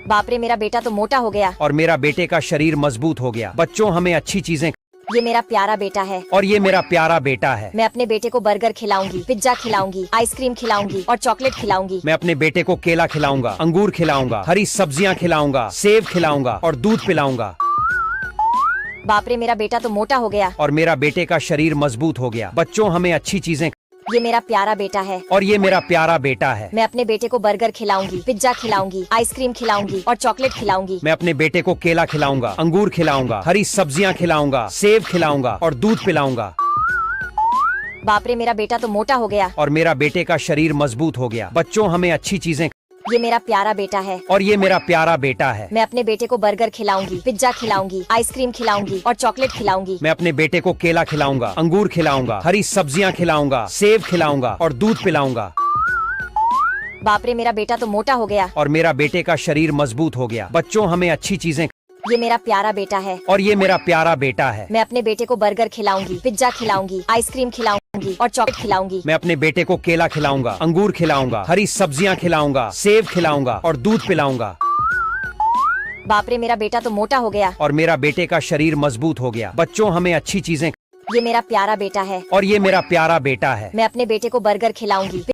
बाप रे, मेरा बेटा तो मोटा हो गया। और मेरा बेटे का शरीर मजबूत हो गया। बच्चों हमें अच्छी चीजें। ये मेरा प्यारा बेटा है। और ये मेरा प्यारा बेटा है। मैं अपने बेटे को बर्गर खिलाऊंगी, पिज्जा खिलाऊंगी, आइसक्रीम खिलाऊंगी और चॉकलेट खिलाऊंगी। मैं अपने बेटे को केला खिलाऊंगा, अंगूर खिलाऊंगा, हरी सब्जियां खिलाऊंगा, सेब खिलाऊंगा और दूध पिलाऊंगा। बाप रे, मेरा बेटा तो मोटा हो गया। और मेरा बेटे का शरीर मजबूत हो गया। बच्चों हमें अच्छी चीजें। ये मेरा प्यारा बेटा है। और ये मेरा प्यारा बेटा है। मैं अपने बेटे को बर्गर खिलाऊंगी, पिज्जा खिलाऊंगी, आइसक्रीम खिलाऊंगी और चॉकलेट खिलाऊंगी। मैं अपने बेटे को केला खिलाऊंगा, अंगूर खिलाऊंगा, हरी सब्जियां खिलाऊंगा, सेब खिलाऊंगा और दूध पिलाऊंगा। बाप रे, मेरा बेटा तो मोटा हो गया। और मेरा बेटे का शरीर मजबूत हो गया। बच्चों हमें अच्छी चीजें। ये मेरा प्यारा बेटा है। और ये मेरा प्यारा बेटा है। मैं अपने बेटे को बर्गर खिलाऊंगी, पिज्जा खिलाऊंगी, आइसक्रीम खिलाऊंगी और चॉकलेट खिलाऊंगी। मैं अपने बेटे को केला खिलाऊंगा, अंगूर खिलाऊंगा, हरी सब्जियां खिलाऊंगा, सेब खिलाऊंगा और दूध पिलाऊंगा। बाप रे, मेरा बेटा तो मोटा हो गया। और मेरा बेटे का शरीर मजबूत हो गया। बच्चों हमें अच्छी चीजें। ये मेरा प्यारा बेटा है। और ये मेरा प्यारा बेटा है। मैं अपने बेटे को बर्गर खिलाऊंगी, पिज्जा खिलाऊंगी, आइसक्रीम खिलाऊंगी और चॉकलेट खिलाऊंगी। मैं अपने बेटे को केला खिलाऊंगा, अंगूर खिलाऊंगा, हरी सब्जियां खिलाऊंगा, सेब खिलाऊंगा और दूध पिलाऊंगा। बाप रे, मेरा बेटा तो मोटा हो गया। और मेरा बेटे का शरीर मजबूत हो गया। बच्चों हमें अच्छी चीजें। ये मेरा प्यारा बेटा है। और ये मेरा प्यारा बेटा है। मैं अपने बेटे को बर्गर खिलाऊंगी,